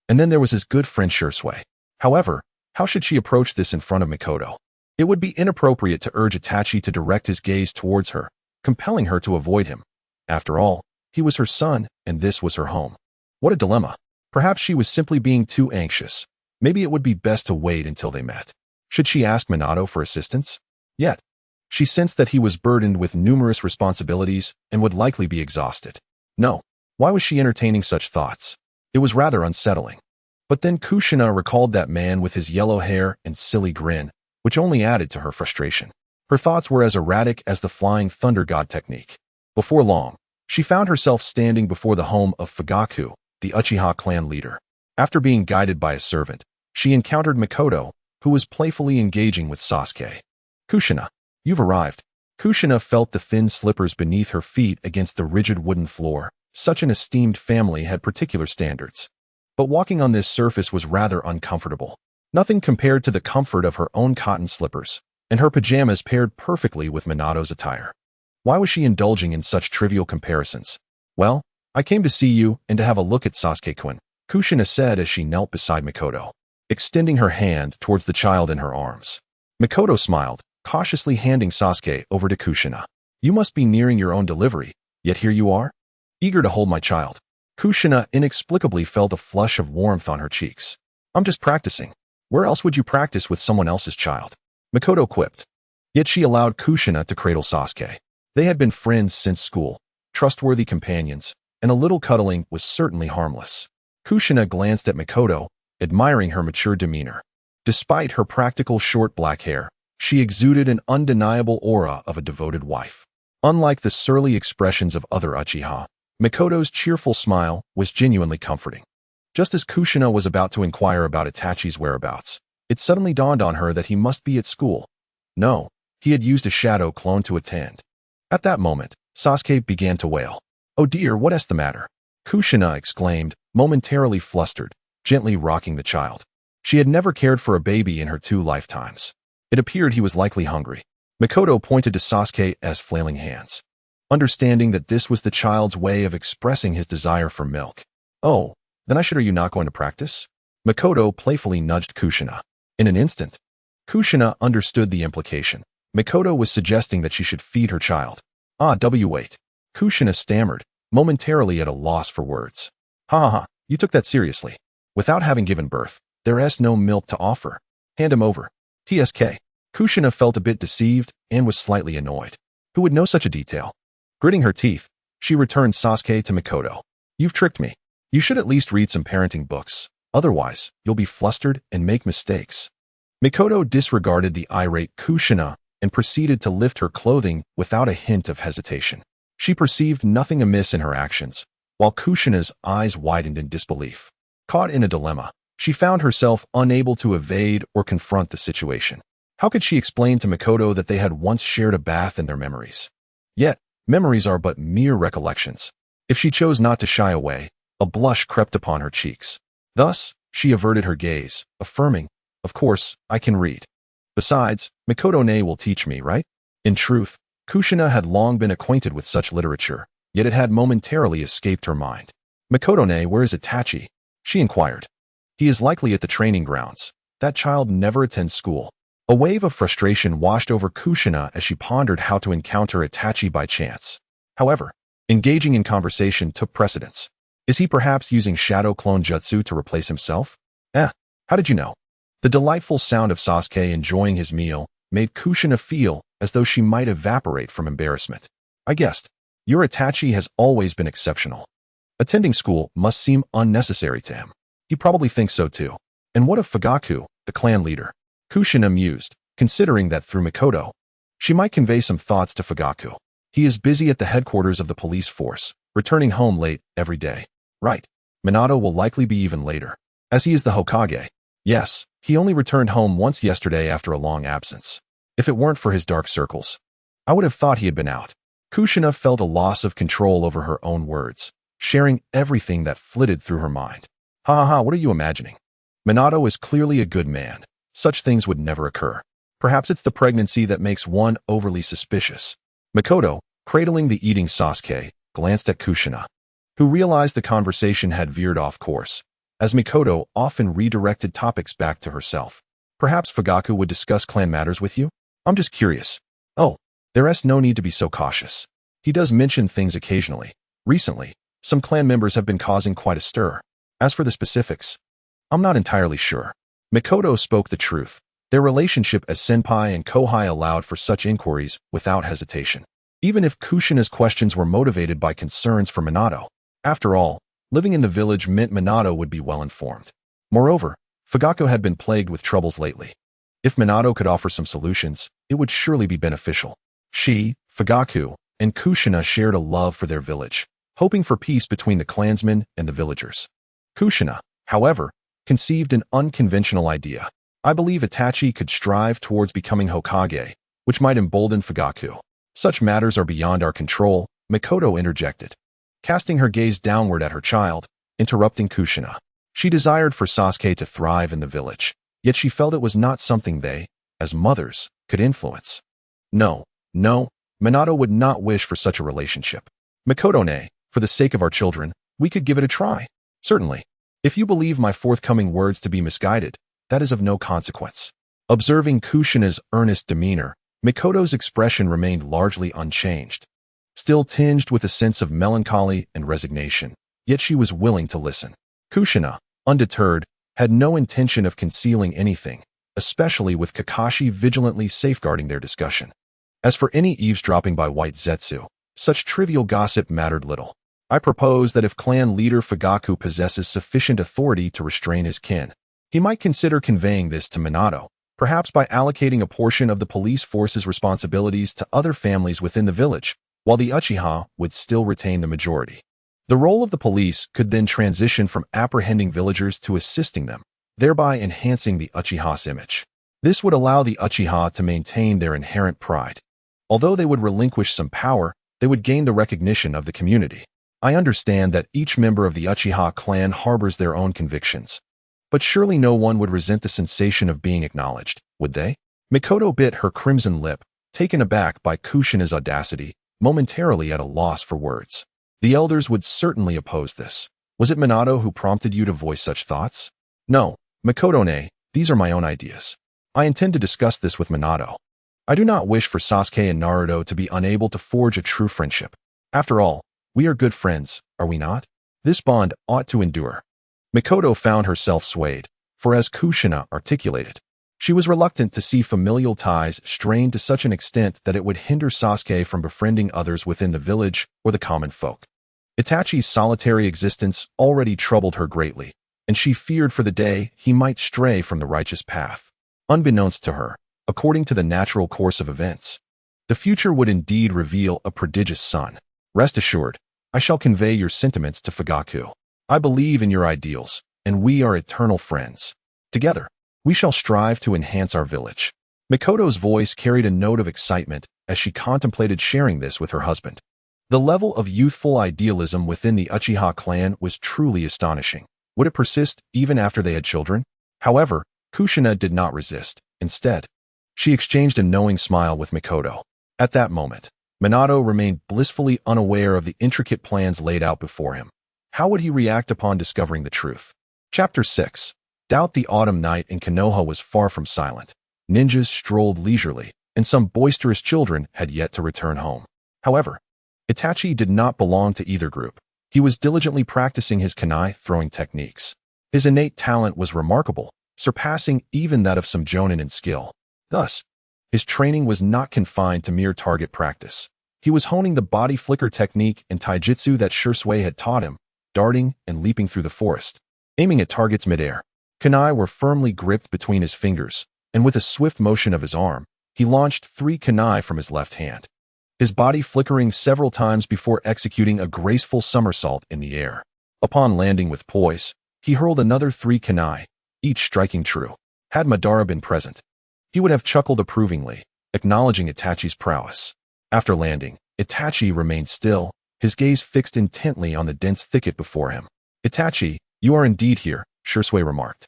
And then there was his good friend Shursui. However, how should she approach this in front of Mikoto? It would be inappropriate to urge Itachi to direct his gaze towards her, compelling her to avoid him. After all, he was her son, and this was her home. What a dilemma. Perhaps she was simply being too anxious. Maybe it would be best to wait until they met. Should she ask Minato for assistance? Yet, she sensed that he was burdened with numerous responsibilities and would likely be exhausted. No, why was she entertaining such thoughts? It was rather unsettling. But then Kushina recalled that man with his yellow hair and silly grin, which only added to her frustration. Her thoughts were as erratic as the flying thunder god technique. Before long, she found herself standing before the home of Fugaku, the Uchiha clan leader. After being guided by a servant, she encountered Mikoto, who was playfully engaging with Sasuke. "Kushina, you've arrived." Kushina felt the thin slippers beneath her feet against the rigid wooden floor. Such an esteemed family had particular standards. But walking on this surface was rather uncomfortable. Nothing compared to the comfort of her own cotton slippers, and her pajamas paired perfectly with Minato's attire. Why was she indulging in such trivial comparisons? "Well, I came to see you and to have a look at Sasuke-kun," Kushina said as she knelt beside Mikoto, extending her hand towards the child in her arms. Mikoto smiled, cautiously handing Sasuke over to Kushina. "You must be nearing your own delivery, yet here you are, eager to hold my child." Kushina inexplicably felt a flush of warmth on her cheeks. "I'm just practicing. Where else would you practice with someone else's child?" Mikoto quipped. Yet she allowed Kushina to cradle Sasuke. They had been friends since school, trustworthy companions, and a little cuddling was certainly harmless. Kushina glanced at Mikoto, admiring her mature demeanor. Despite her practical short black hair, she exuded an undeniable aura of a devoted wife. Unlike the surly expressions of other Uchiha, Mikoto's cheerful smile was genuinely comforting. Just as Kushina was about to inquire about Itachi's whereabouts, it suddenly dawned on her that he must be at school. No, he had used a shadow clone to attend. At that moment, Sasuke began to wail. "Oh dear, what is the matter?" Kushina exclaimed, momentarily flustered, gently rocking the child. She had never cared for a baby in her 2 lifetimes. It appeared he was likely hungry. Mikoto pointed to Sasuke's flailing hands, understanding that this was the child's way of expressing his desire for milk. "Oh, then are you not going to practice?" Mikoto playfully nudged Kushina. In an instant, Kushina understood the implication. Mikoto was suggesting that she should feed her child. Wait. Kushina stammered, momentarily at a loss for words. "Ha ha ha, you took that seriously. Without having given birth, there is no milk to offer. Hand him over." TSK. Kushina felt a bit deceived and was slightly annoyed. Who would know such a detail? Gritting her teeth, she returned Sasuke to Mikoto. "You've tricked me. You should at least read some parenting books. Otherwise, you'll be flustered and make mistakes." Mikoto disregarded the irate Kushina and proceeded to lift her clothing without a hint of hesitation. She perceived nothing amiss in her actions, while Kushina's eyes widened in disbelief. Caught in a dilemma, she found herself unable to evade or confront the situation. How could she explain to Mikoto that they had once shared a bath in their memories? Yet, memories are but mere recollections. If she chose not to shy away, a blush crept upon her cheeks. Thus, she averted her gaze, affirming, "Of course, I can read. Besides, Mikoto-ne will teach me, right?" In truth, Kushina had long been acquainted with such literature, yet it had momentarily escaped her mind. "Mikoto-ne, where is Itachi?" she inquired. "He is likely at the training grounds. That child never attends school." A wave of frustration washed over Kushina as she pondered how to encounter Itachi by chance. However, engaging in conversation took precedence. Is he perhaps using shadow clone jutsu to replace himself? How did you know? The delightful sound of Sasuke enjoying his meal made Kushina feel as though she might evaporate from embarrassment. "I guessed. Your Itachi has always been exceptional." Attending school must seem unnecessary to him. He probably thinks so too. And what of Fugaku, the clan leader? Kushina mused, considering that through Mikoto, she might convey some thoughts to Fugaku. He is busy at the headquarters of the police force, returning home late every day. Right. Minato will likely be even later, as he is the Hokage. Yes, he only returned home once yesterday after a long absence. If it weren't for his dark circles, I would have thought he had been out. Kushina felt a loss of control over her own words, sharing everything that flitted through her mind. Ha ha ha, what are you imagining? Minato is clearly a good man. Such things would never occur. Perhaps it's the pregnancy that makes one overly suspicious. Mikoto, cradling the eating Sasuke, glanced at Kushina, who realized the conversation had veered off course, as Mikoto often redirected topics back to herself. Perhaps Fugaku would discuss clan matters with you? I'm just curious. Oh, there's no need to be so cautious. He does mention things occasionally. Recently, some clan members have been causing quite a stir. As for the specifics, I'm not entirely sure. Mikoto spoke the truth. Their relationship as senpai and kohai allowed for such inquiries without hesitation. Even if Kushina's questions were motivated by concerns for Minato. After all, living in the village meant Minato would be well informed. Moreover, Fugaku had been plagued with troubles lately. If Minato could offer some solutions, it would surely be beneficial. She, Fugaku, and Kushina shared a love for their village, hoping for peace between the clansmen and the villagers. Kushina, however, conceived an unconventional idea. I believe Itachi could strive towards becoming Hokage, which might embolden Fugaku. Such matters are beyond our control, Mikoto interjected, casting her gaze downward at her child, interrupting Kushina. She desired for Sasuke to thrive in the village, yet she felt it was not something they, as mothers, could influence. No, Minato would not wish for such a relationship. Mikoto-ne, for the sake of our children, we could give it a try. Certainly. If you believe my forthcoming words to be misguided, that is of no consequence. Observing Kushina's earnest demeanor, Mikoto's expression remained largely unchanged, still tinged with a sense of melancholy and resignation, yet she was willing to listen. Kushina, undeterred, had no intention of concealing anything, especially with Kakashi vigilantly safeguarding their discussion. As for any eavesdropping by White Zetsu, such trivial gossip mattered little. I propose that if clan leader Fugaku possesses sufficient authority to restrain his kin, he might consider conveying this to Minato, perhaps by allocating a portion of the police force's responsibilities to other families within the village, while the Uchiha would still retain the majority. The role of the police could then transition from apprehending villagers to assisting them, thereby enhancing the Uchiha's image. This would allow the Uchiha to maintain their inherent pride. Although they would relinquish some power, they would gain the recognition of the community. I understand that each member of the Uchiha clan harbors their own convictions, but surely no one would resent the sensation of being acknowledged, would they? Mikoto bit her crimson lip, taken aback by Kushina's audacity, momentarily at a loss for words. The elders would certainly oppose this. Was it Minato who prompted you to voice such thoughts? No, Mikoto-ne, these are my own ideas. I intend to discuss this with Minato. I do not wish for Sasuke and Naruto to be unable to forge a true friendship. After all, we are good friends, are we not? This bond ought to endure. Mikoto found herself swayed, for as Kushina articulated, she was reluctant to see familial ties strained to such an extent that it would hinder Sasuke from befriending others within the village or the common folk. Itachi's solitary existence already troubled her greatly, and she feared for the day he might stray from the righteous path. Unbeknownst to her, according to the natural course of events, the future would indeed reveal a prodigious son. Rest assured, I shall convey your sentiments to Fugaku. I believe in your ideals, and we are eternal friends. Together, we shall strive to enhance our village. Mikoto's voice carried a note of excitement as she contemplated sharing this with her husband. The level of youthful idealism within the Uchiha clan was truly astonishing. Would it persist even after they had children? However, Kushina did not resist. Instead, she exchanged a knowing smile with Mikoto. At that moment, Minato remained blissfully unaware of the intricate plans laid out before him. How would he react upon discovering the truth? Chapter 6. Doubt the autumn night in Konoha was far from silent. Ninjas strolled leisurely, and some boisterous children had yet to return home. However, Itachi did not belong to either group. He was diligently practicing his kunai throwing techniques. His innate talent was remarkable, surpassing even that of some jonin in skill. Thus, his training was not confined to mere target practice. He was honing the body flicker technique and taijutsu that Shursui had taught him, darting and leaping through the forest, aiming at targets midair. Kunai were firmly gripped between his fingers, and with a swift motion of his arm, he launched 3 kunai from his left hand, his body flickering several times before executing a graceful somersault in the air. Upon landing with poise, he hurled another 3 kunai, each striking true. Had Madara been present, he would have chuckled approvingly, acknowledging Itachi's prowess. After landing, Itachi remained still, his gaze fixed intently on the dense thicket before him. "Itachi, you are indeed here," Shisui remarked.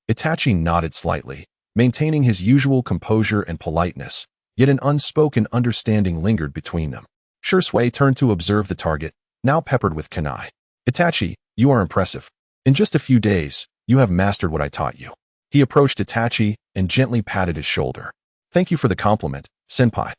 Itachi nodded slightly, maintaining his usual composure and politeness, yet an unspoken understanding lingered between them. Shisui turned to observe the target, now peppered with kunai. "Itachi, you are impressive. In just a few days, you have mastered what I taught you." He approached Itachi and gently patted his shoulder. "Thank you for the compliment, senpai.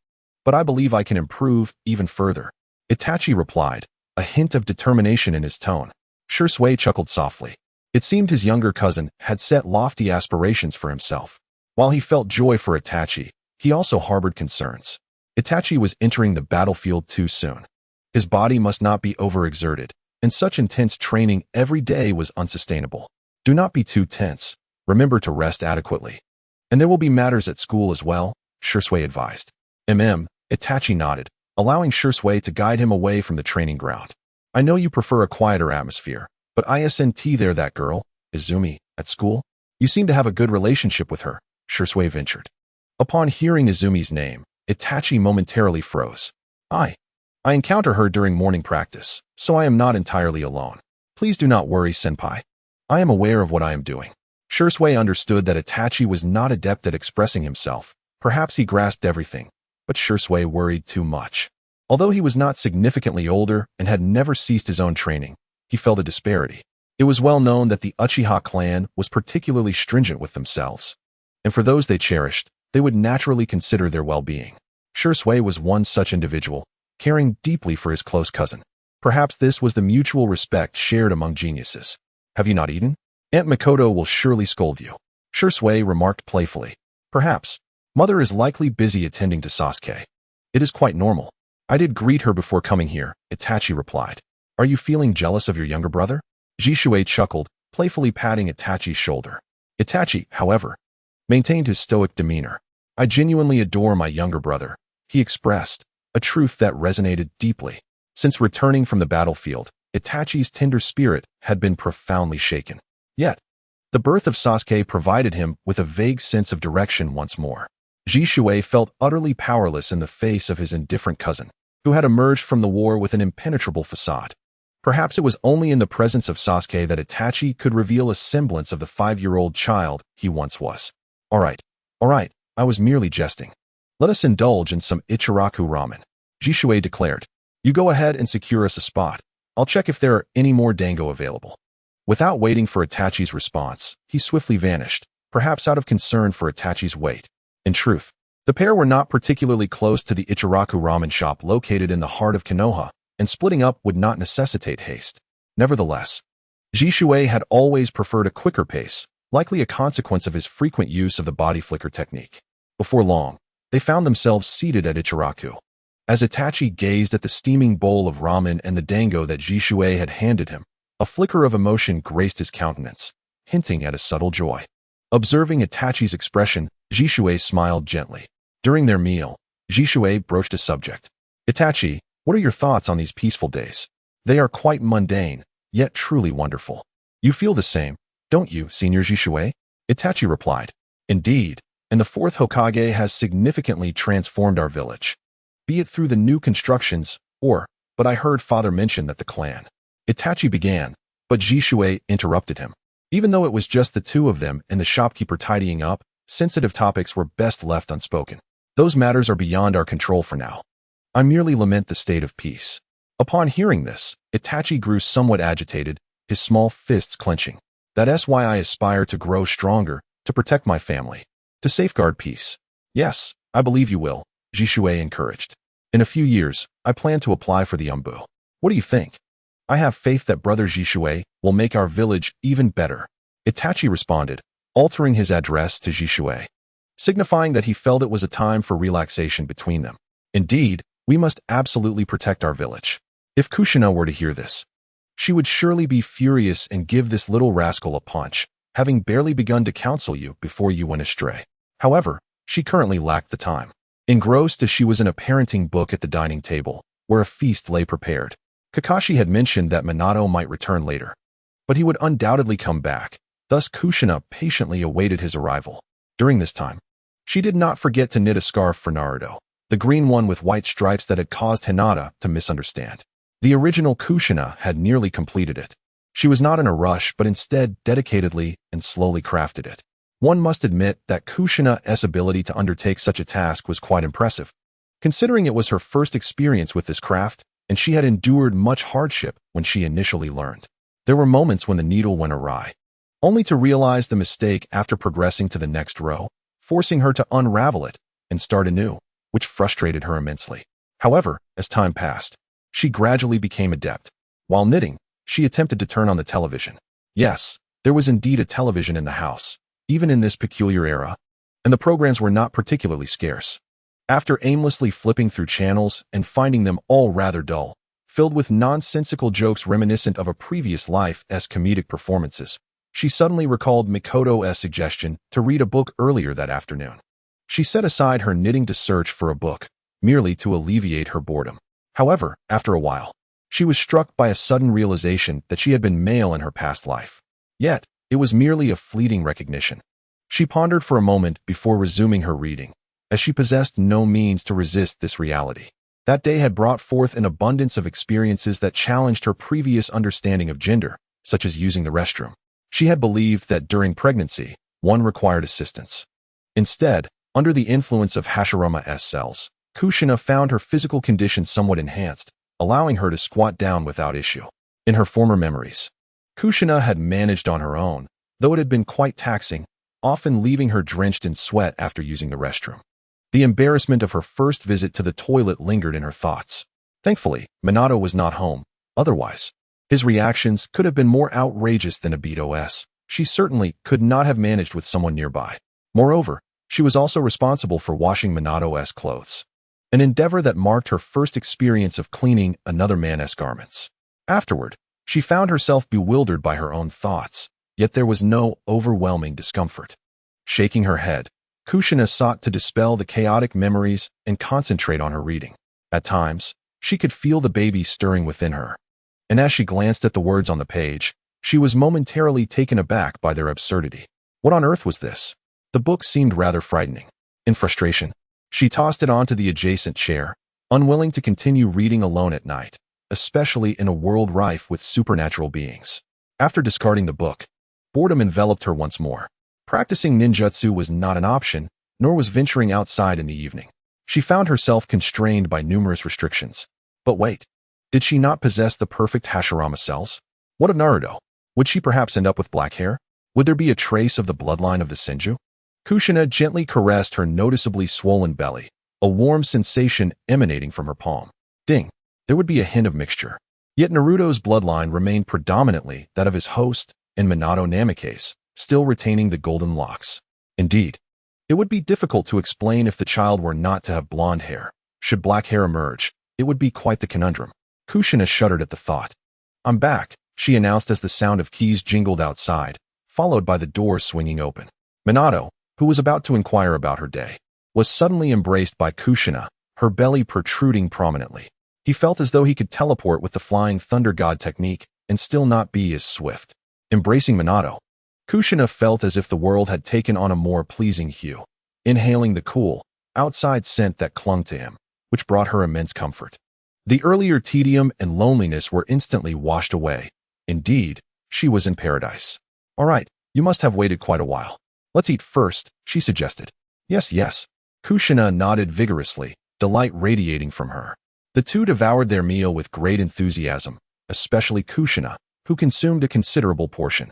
But I believe I can improve even further." Itachi replied, a hint of determination in his tone. Shisui chuckled softly. It seemed his younger cousin had set lofty aspirations for himself. While he felt joy for Itachi, he also harbored concerns. Itachi was entering the battlefield too soon. His body must not be overexerted, and such intense training every day was unsustainable. "Do not be too tense. Remember to rest adequately. And there will be matters at school as well," Shisui advised. Itachi nodded, allowing Shisui to guide him away from the training ground. "I know you prefer a quieter atmosphere, but ISNT there that girl, Izumi, at school? You seem to have a good relationship with her," Shisui ventured. Upon hearing Izumi's name, Itachi momentarily froze. I encounter her during morning practice, so I am not entirely alone. Please do not worry, senpai. I am aware of what I am doing." Shisui understood that Itachi was not adept at expressing himself. Perhaps he grasped everything, but Shisui worried too much. Although he was not significantly older and had never ceased his own training, he felt a disparity. It was well known that the Uchiha clan was particularly stringent with themselves, and for those they cherished, they would naturally consider their well-being. Shisui was one such individual, caring deeply for his close cousin. Perhaps this was the mutual respect shared among geniuses. "Have you not eaten? Aunt Mikoto will surely scold you," Shisui remarked playfully. "Perhaps. Mother is likely busy attending to Sasuke. It is quite normal. I did greet her before coming here," Itachi replied. "Are you feeling jealous of your younger brother?" Shisui chuckled, playfully patting Itachi's shoulder. Itachi, however, maintained his stoic demeanor. "I genuinely adore my younger brother," he expressed, a truth that resonated deeply. Since returning from the battlefield, Itachi's tender spirit had been profoundly shaken. Yet, the birth of Sasuke provided him with a vague sense of direction once more. Shisui felt utterly powerless in the face of his indifferent cousin, who had emerged from the war with an impenetrable facade. Perhaps it was only in the presence of Sasuke that Itachi could reveal a semblance of the 5-year-old child he once was. All right, I was merely jesting. Let us indulge in some Ichiraku ramen," Shisui declared. "You go ahead and secure us a spot. I'll check if there are any more dango available." Without waiting for Itachi's response, he swiftly vanished, perhaps out of concern for Itachi's weight. In truth, the pair were not particularly close to the Ichiraku ramen shop located in the heart of Konoha, and splitting up would not necessitate haste. Nevertheless, Shisui had always preferred a quicker pace, likely a consequence of his frequent use of the body flicker technique. Before long, they found themselves seated at Ichiraku. As Itachi gazed at the steaming bowl of ramen and the dango that Shisui had handed him, a flicker of emotion graced his countenance, hinting at a subtle joy. Observing Itachi's expression, Shisui smiled gently. During their meal, Shisui broached a subject. "Itachi, what are your thoughts on these peaceful days? They are quite mundane, yet truly wonderful. You feel the same, don't you, Senior Shisui?" Itachi replied. "Indeed, and the 4th Hokage has significantly transformed our village. Be it through the new constructions, but I heard father mention that the clan." Itachi began, but Shisui interrupted him. Even though it was just the two of them and the shopkeeper tidying up, sensitive topics were best left unspoken. "Those matters are beyond our control for now. I merely lament the state of peace." Upon hearing this, Itachi grew somewhat agitated, his small fists clenching. "That's why I aspire to grow stronger, to protect my family, to safeguard peace." "Yes, I believe you will," Shisui encouraged. "In a few years, I plan to apply for the Umbu. What do you think?" "I have faith that Brother Shisui will make our village even better," Itachi responded, altering his address to Shisui, signifying that he felt it was a time for relaxation between them. "Indeed, we must absolutely protect our village. If Kushina were to hear this..." She would surely be furious and give this little rascal a punch, having barely begun to counsel you before you went astray. However, she currently lacked the time. Engrossed as she was in a parenting book at the dining table, where a feast lay prepared. Kakashi had mentioned that Minato might return later, but he would undoubtedly come back. Thus Kushina patiently awaited his arrival. During this time, she did not forget to knit a scarf for Naruto, the green one with white stripes that had caused Hinata to misunderstand. The original Kushina had nearly completed it. She was not in a rush, but instead dedicatedly and slowly crafted it. One must admit that Kushina's ability to undertake such a task was quite impressive, considering it was her first experience with this craft, and she had endured much hardship when she initially learned. There were moments when the needle went awry, only to realize the mistake after progressing to the next row, forcing her to unravel it and start anew, which frustrated her immensely. However, as time passed, she gradually became adept. While knitting, she attempted to turn on the television. Yes, there was indeed a television in the house, even in this peculiar era, and the programs were not particularly scarce. After aimlessly flipping through channels and finding them all rather dull, filled with nonsensical jokes reminiscent of a previous life as comedic performances, she suddenly recalled Mikoto's suggestion to read a book earlier that afternoon. She set aside her knitting to search for a book, merely to alleviate her boredom. However, after a while, she was struck by a sudden realization that she had been male in her past life. Yet, it was merely a fleeting recognition. She pondered for a moment before resuming her reading, as she possessed no means to resist this reality. That day had brought forth an abundance of experiences that challenged her previous understanding of gender, such as using the restroom. She had believed that during pregnancy, one required assistance. Instead, under the influence of Hashirama's cells, Kushina found her physical condition somewhat enhanced, allowing her to squat down without issue. In her former memories, Kushina had managed on her own, though it had been quite taxing, often leaving her drenched in sweat after using the restroom. The embarrassment of her first visit to the toilet lingered in her thoughts. Thankfully, Minato was not home. Otherwise, his reactions could have been more outrageous than Aido's. She certainly could not have managed with someone nearby. Moreover, she was also responsible for washing Minato's clothes, an endeavor that marked her first experience of cleaning another man's garments. Afterward, she found herself bewildered by her own thoughts, yet there was no overwhelming discomfort. Shaking her head, Kushina sought to dispel the chaotic memories and concentrate on her reading. At times, she could feel the baby stirring within her, and as she glanced at the words on the page, she was momentarily taken aback by their absurdity. What on earth was this? The book seemed rather frightening. In frustration, she tossed it onto the adjacent chair, unwilling to continue reading alone at night, especially in a world rife with supernatural beings. After discarding the book, boredom enveloped her once more. Practicing ninjutsu was not an option, nor was venturing outside in the evening. She found herself constrained by numerous restrictions. But wait, did she not possess the perfect Hashirama cells? What of Naruto? Would she perhaps end up with black hair? Would there be a trace of the bloodline of the Senju? Kushina gently caressed her noticeably swollen belly, a warm sensation emanating from her palm. Ding! There would be a hint of mixture. Yet Naruto's bloodline remained predominantly that of his host and Minato Namikaze, still retaining the golden locks. Indeed, it would be difficult to explain if the child were not to have blonde hair. Should black hair emerge, it would be quite the conundrum. Kushina shuddered at the thought. "I'm back," she announced as the sound of keys jingled outside, followed by the door swinging open. Minato, who was about to inquire about her day, was suddenly embraced by Kushina, her belly protruding prominently. He felt as though he could teleport with the flying thunder god technique and still not be as swift. Embracing Minato, Kushina felt as if the world had taken on a more pleasing hue, inhaling the cool, outside scent that clung to him, which brought her immense comfort. The earlier tedium and loneliness were instantly washed away. Indeed, she was in paradise. "All right, you must have waited quite a while. Let's eat first," she suggested. Yes, yes. Kushina nodded vigorously, delight radiating from her. The two devoured their meal with great enthusiasm, especially Kushina, who consumed a considerable portion.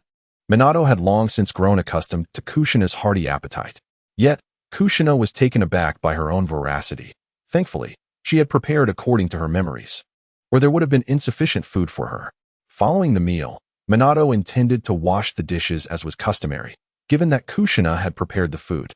Minato had long since grown accustomed to Kushina's hearty appetite. Yet, Kushina was taken aback by her own voracity. Thankfully, she had prepared according to her memories, or there would have been insufficient food for her. Following the meal, Minato intended to wash the dishes as was customary, given that Kushina had prepared the food.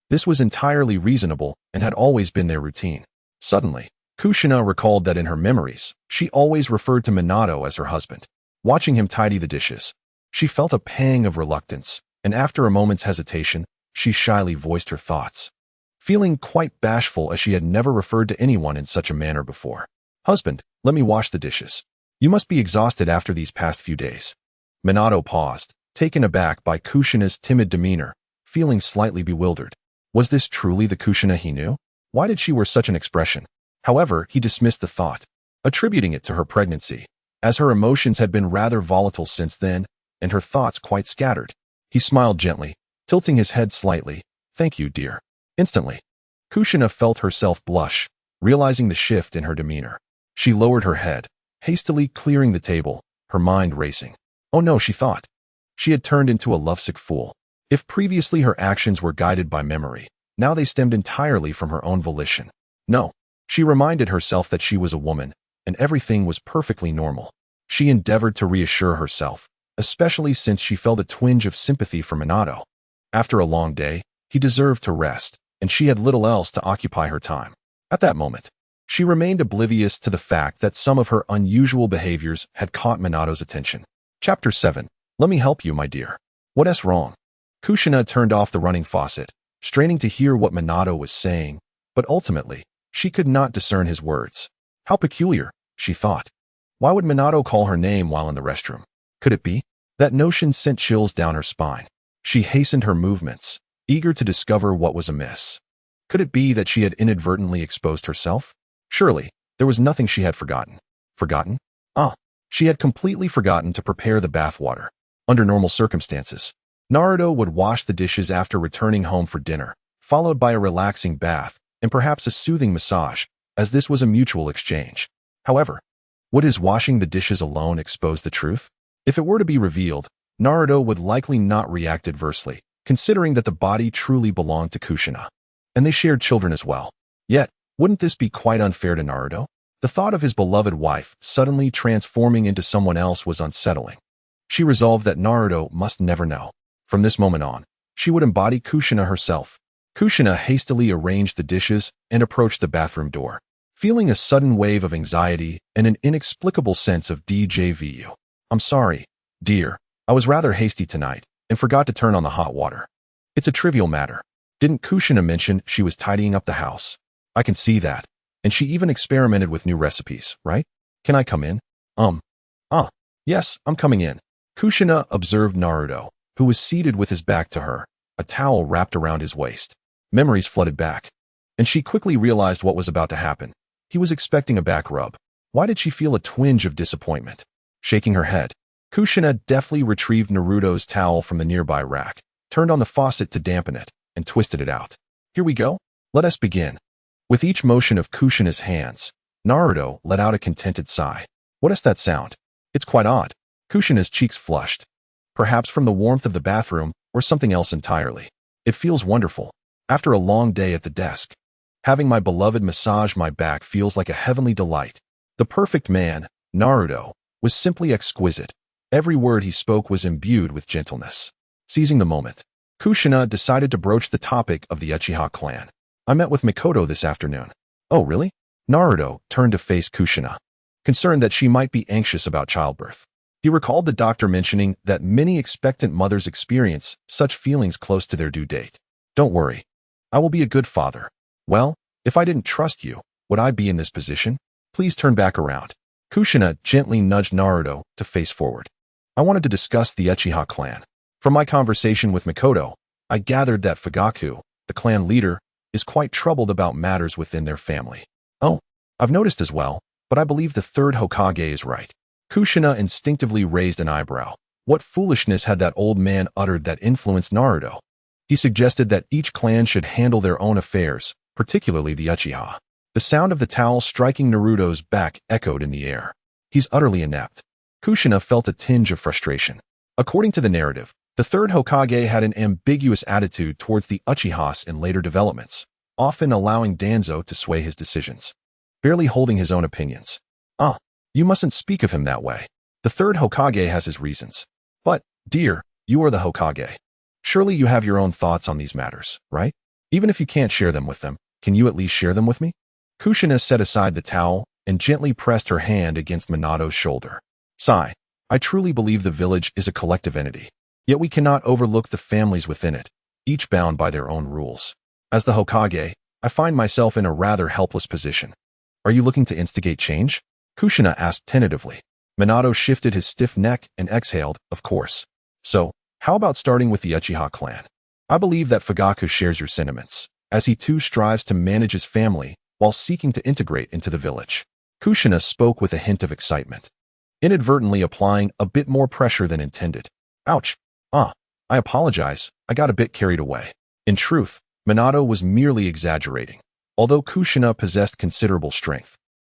This was entirely reasonable and had always been their routine. Suddenly, Kushina recalled that in her memories, she always referred to Minato as her husband. watching him tidy the dishes. She felt a pang of reluctance, and after a moment's hesitation, she shyly voiced her thoughts, feeling quite bashful as she had never referred to anyone in such a manner before. "Husband, let me wash the dishes. You must be exhausted after these past few days." Minato paused, taken aback by Kushina's timid demeanor, feeling slightly bewildered. Was this truly the Kushina he knew? Why did she wear such an expression? However, he dismissed the thought, attributing it to her pregnancy, as her emotions had been rather volatile since then, and her thoughts quite scattered. He smiled gently, tilting his head slightly. "Thank you, dear." Instantly, Kushina felt herself blush, realizing the shift in her demeanor. She lowered her head, hastily clearing the table, her mind racing. Oh no, she thought. She had turned into a lovesick fool. If previously her actions were guided by memory, now they stemmed entirely from her own volition. No, she reminded herself that she was a woman, and everything was perfectly normal. She endeavored to reassure herself, especially since she felt a twinge of sympathy for Minato. After a long day, he deserved to rest, and she had little else to occupy her time. At that moment, she remained oblivious to the fact that some of her unusual behaviors had caught Minato's attention. Chapter 7. Let me help you, my dear. What's wrong? Kushina turned off the running faucet, straining to hear what Minato was saying, but ultimately, she could not discern his words. How peculiar, she thought. Why would Minato call her name while in the restroom? Could it be? That notion sent chills down her spine. She hastened her movements, eager to discover what was amiss. Could it be that she had inadvertently exposed herself? Surely, there was nothing she had forgotten. Forgotten? She had completely forgotten to prepare the bath water. Under normal circumstances, Naruto would wash the dishes after returning home for dinner, followed by a relaxing bath and perhaps a soothing massage, as this was a mutual exchange. However, would his washing the dishes alone expose the truth? If it were to be revealed, Naruto would likely not react adversely, considering that the body truly belonged to Kushina. And they shared children as well. Yet, wouldn't this be quite unfair to Naruto? The thought of his beloved wife suddenly transforming into someone else was unsettling. She resolved that Naruto must never know. From this moment on, she would embody Kushina herself. Kushina hastily arranged the dishes and approached the bathroom door, feeling a sudden wave of anxiety and an inexplicable sense of deja vu. "I'm sorry, dear. I was rather hasty tonight and forgot to turn on the hot water. It's a trivial matter. Didn't Kushina mention she was tidying up the house? I can see that. And she even experimented with new recipes, right? Can I come in?" Yes, I'm coming in." Kushina observed Naruto, who was seated with his back to her, a towel wrapped around his waist. Memories flooded back, and she quickly realized what was about to happen. He was expecting a back rub. Why did she feel a twinge of disappointment? Shaking her head, Kushina deftly retrieved Naruto's towel from the nearby rack, turned on the faucet to dampen it, and twisted it out. "Here we go. Let us begin." With each motion of Kushina's hands, Naruto let out a contented sigh. "What is that sound? It's quite odd." Kushina's cheeks flushed. Perhaps from the warmth of the bathroom, or something else entirely. "It feels wonderful. After a long day at the desk, having my beloved massage my back feels like a heavenly delight." The perfect man, Naruto, was simply exquisite. Every word he spoke was imbued with gentleness. Seizing the moment, Kushina decided to broach the topic of the Uchiha clan. "I met with Mikoto this afternoon." "Oh, really?" Naruto turned to face Kushina, concerned that she might be anxious about childbirth. He recalled the doctor mentioning that many expectant mothers experience such feelings close to their due date. "Don't worry. I will be a good father." "Well, if I didn't trust you, would I be in this position? Please turn back around." Kushina gently nudged Naruto to face forward. "I wanted to discuss the Uchiha clan. From my conversation with Mikoto, I gathered that Fugaku, the clan leader, is quite troubled about matters within their family." "Oh, I've noticed as well, but I believe the third Hokage is right." Kushina instinctively raised an eyebrow. What foolishness had that old man uttered that influenced Naruto? He suggested that each clan should handle their own affairs, particularly the Uchiha. The sound of the towel striking Naruto's back echoed in the air. "He's utterly inept." Kushina felt a tinge of frustration. According to the narrative, the third Hokage had an ambiguous attitude towards the Uchihas in later developments, often allowing Danzo to sway his decisions, barely holding his own opinions. You mustn't speak of him that way. The third Hokage has his reasons. But, dear, you are the Hokage. Surely you have your own thoughts on these matters, right? Even if you can't share them with them, can you at least share them with me?" Kushina set aside the towel and gently pressed her hand against Minato's shoulder. "Sigh. I truly believe the village is a collective entity. Yet we cannot overlook the families within it, each bound by their own rules. As the Hokage, I find myself in a rather helpless position. Are you looking to instigate change? Kushina asked tentatively. Minato shifted his stiff neck and exhaled, of course. So, how about starting with the Uchiha clan? I believe that Fugaku shares your sentiments, as he too strives to manage his family while seeking to integrate into the village. Kushina spoke with a hint of excitement, inadvertently applying a bit more pressure than intended. Ouch. I apologize, I got a bit carried away. In truth, Minato was merely exaggerating, although Kushina possessed considerable strength.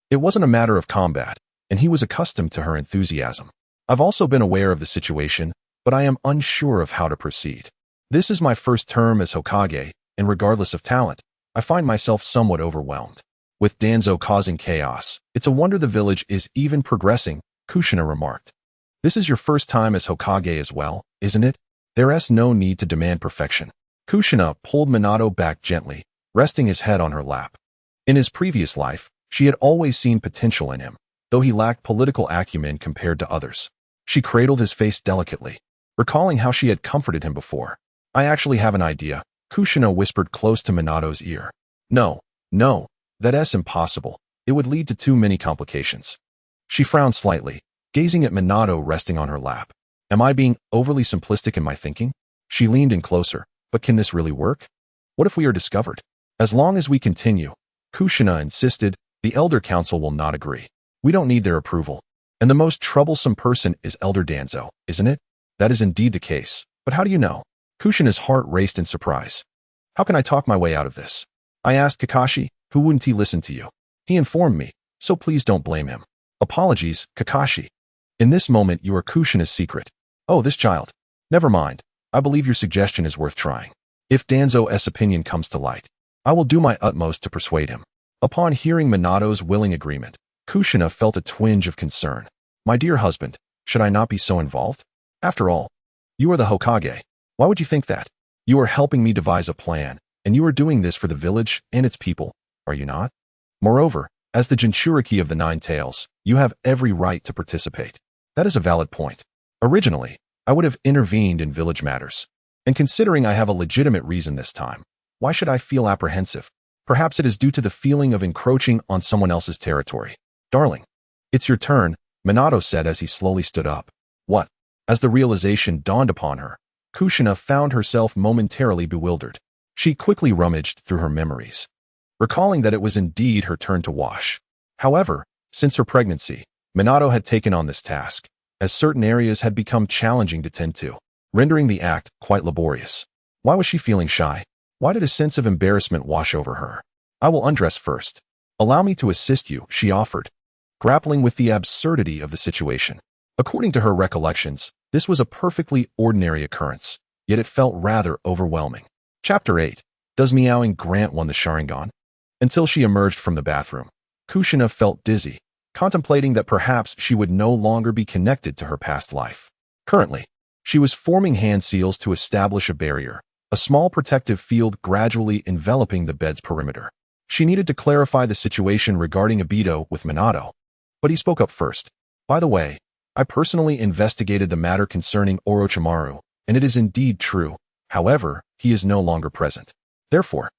It wasn't a matter of combat, and he was accustomed to her enthusiasm. I've also been aware of the situation, but I am unsure of how to proceed. This is my first term as Hokage, and regardless of talent, I find myself somewhat overwhelmed. With Danzo causing chaos, it's a wonder the village is even progressing, Kushina remarked. This is your first time as Hokage as well, isn't it? There's no need to demand perfection. Kushina pulled Minato back gently, resting his head on her lap. In his previous life, she had always seen potential in him, though he lacked political acumen compared to others. She cradled his face delicately, recalling how she had comforted him before. I actually have an idea, Kushina whispered close to Minato's ear. No, that's impossible. It would lead to too many complications. She frowned slightly, gazing at Minato resting on her lap. Am I being overly simplistic in my thinking? She leaned in closer. But can this really work? What if we are discovered? As long as we continue, Kushina insisted, the Elder Council will not agree. We don't need their approval. And the most troublesome person is Elder Danzo, isn't it? That is indeed the case. But how do you know? Kushina's heart raced in surprise. How can I talk my way out of this? I asked Kakashi, who wouldn't he listen to you? He informed me, so please don't blame him. Apologies, Kakashi. In this moment you are Kushina's secret. Oh, this child. Never mind. I believe your suggestion is worth trying. If Danzo's opinion comes to light, I will do my utmost to persuade him. Upon hearing Minato's willing agreement, Kushina felt a twinge of concern. My dear husband, should I not be so involved? After all, you are the Hokage. Why would you think that? You are helping me devise a plan, and you are doing this for the village and its people, are you not? Moreover, as the Jinchuriki of the Nine Tails, you have every right to participate. That is a valid point. Originally, I would have intervened in village matters. And considering I have a legitimate reason this time, why should I feel apprehensive? Perhaps it is due to the feeling of encroaching on someone else's territory. Darling, it's your turn, Minato said as he slowly stood up. What? As the realization dawned upon her, Kushina found herself momentarily bewildered. She quickly rummaged through her memories, recalling that it was indeed her turn to wash. However, since her pregnancy, Minato had taken on this task, as certain areas had become challenging to tend to, rendering the act quite laborious. Why was she feeling shy? Why did a sense of embarrassment wash over her? I will undress first. Allow me to assist you, she offered, grappling with the absurdity of the situation. According to her recollections, this was a perfectly ordinary occurrence, yet it felt rather overwhelming. Chapter 8. Does Meowing grant one the Sharingan? Until she emerged from the bathroom, Kushina felt dizzy, contemplating that perhaps she would no longer be connected to her past life. Currently, she was forming hand seals to establish a barrier, a small protective field gradually enveloping the bed's perimeter. She needed to clarify the situation regarding Aido with Minato, but he spoke up first. By the way, I personally investigated the matter concerning Orochimaru, and it is indeed true. However, he is no longer present. Therefore,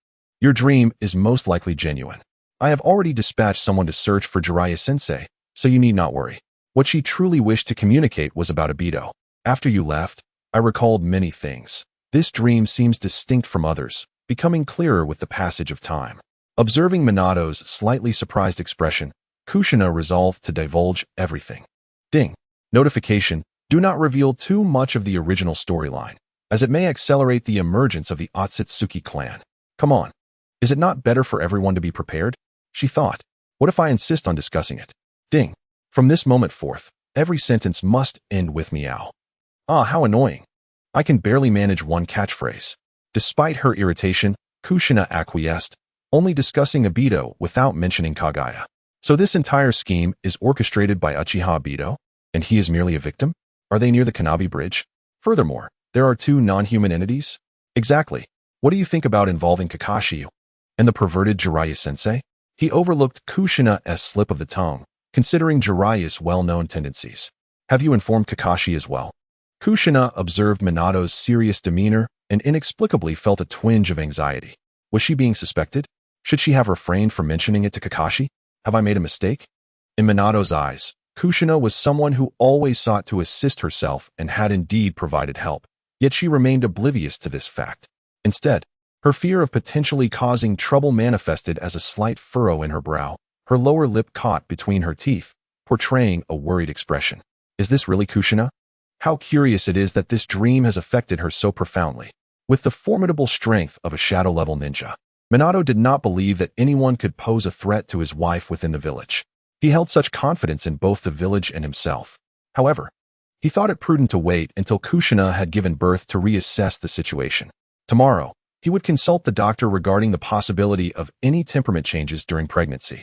your dream is most likely genuine. I have already dispatched someone to search for Jiraiya-sensei, so you need not worry. What she truly wished to communicate was about Aido. After you left, I recalled many things. This dream seems distinct from others, becoming clearer with the passage of time. Observing Minato's slightly surprised expression, Kushina resolved to divulge everything. Ding. Notification: do not reveal too much of the original storyline, as it may accelerate the emergence of the Akatsuki clan. Come on. Is it not better for everyone to be prepared? She thought. What if I insist on discussing it? Ding. From this moment forth, every sentence must end with meow. Ah, how annoying. I can barely manage one catchphrase. Despite her irritation, Kushina acquiesced, only discussing Aido without mentioning Kaguya. So this entire scheme is orchestrated by Uchiha Aido, and he is merely a victim? Are they near the Kanabi Bridge? Furthermore, there are two non-human entities? Exactly. What do you think about involving Kakashi and the perverted Jiraiya-sensei? He overlooked Kushina's slip of the tongue, considering Jiraiya's well-known tendencies. Have you informed Kakashi as well? Kushina observed Minato's serious demeanor and inexplicably felt a twinge of anxiety. Was she being suspected? Should she have refrained from mentioning it to Kakashi? Have I made a mistake? In Minato's eyes, Kushina was someone who always sought to assist herself and had indeed provided help, yet she remained oblivious to this fact. Instead, her fear of potentially causing trouble manifested as a slight furrow in her brow, her lower lip caught between her teeth, portraying a worried expression. Is this really Kushina? How curious it is that this dream has affected her so profoundly. With the formidable strength of a shadow-level ninja, Minato did not believe that anyone could pose a threat to his wife within the village. He held such confidence in both the village and himself. However, he thought it prudent to wait until Kushina had given birth to reassess the situation. Tomorrow, he would consult the doctor regarding the possibility of any temperament changes during pregnancy.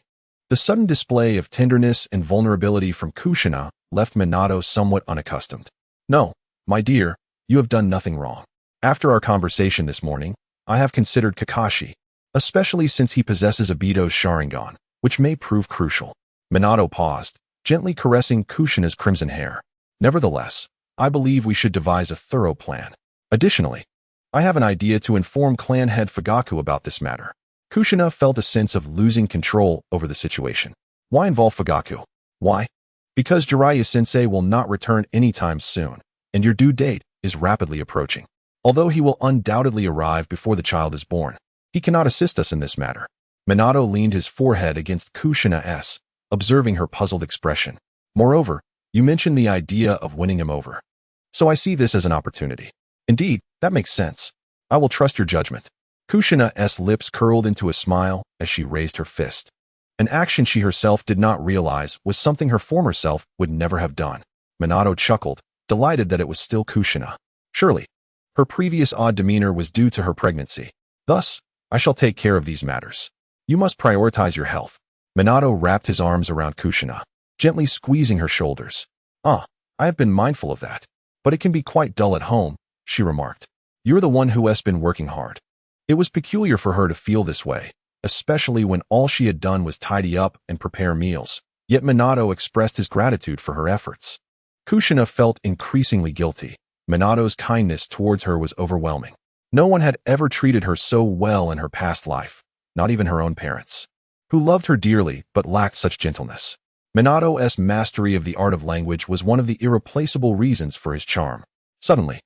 The sudden display of tenderness and vulnerability from Kushina left Minato somewhat unaccustomed. No, my dear, you have done nothing wrong. After our conversation this morning, I have considered Kakashi, especially since he possesses Aido's Sharingan, which may prove crucial. Minato paused, gently caressing Kushina's crimson hair. Nevertheless, I believe we should devise a thorough plan. Additionally, I have an idea to inform clan head Fugaku about this matter. Kushina felt a sense of losing control over the situation. Why involve Fugaku? Why? Because Jiraiya-sensei will not return anytime soon, and your due date is rapidly approaching. Although he will undoubtedly arrive before the child is born, he cannot assist us in this matter. Minato leaned his forehead against Kushina's, observing her puzzled expression. Moreover, you mentioned the idea of winning him over. So I see this as an opportunity. Indeed, that makes sense. I will trust your judgment. Kushina's lips curled into a smile as she raised her fist. An action she herself did not realize was something her former self would never have done. Minato chuckled, delighted that it was still Kushina. Surely, her previous odd demeanor was due to her pregnancy. Thus, I shall take care of these matters. You must prioritize your health. Minato wrapped his arms around Kushina, gently squeezing her shoulders. I have been mindful of that, but it can be quite dull at home, she remarked. You're the one who has been working hard. It was peculiar for her to feel this way, especially when all she had done was tidy up and prepare meals, yet Minato expressed his gratitude for her efforts. Kushina felt increasingly guilty. Minato's kindness towards her was overwhelming. No one had ever treated her so well in her past life, not even her own parents, who loved her dearly but lacked such gentleness. Minato's mastery of the art of language was one of the irreplaceable reasons for his charm. Suddenly,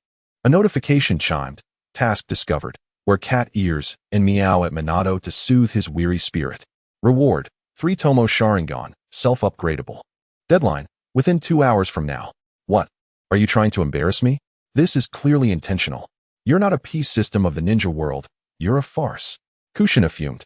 a notification chimed, task discovered, where cat ears and meow at Minato to soothe his weary spirit. Reward, 3 Tomo Sharingan, self-upgradable. Deadline, within 2 hours from now. What? Are you trying to embarrass me? This is clearly intentional. You're not a peace system of the ninja world, you're a farce. Kushina fumed,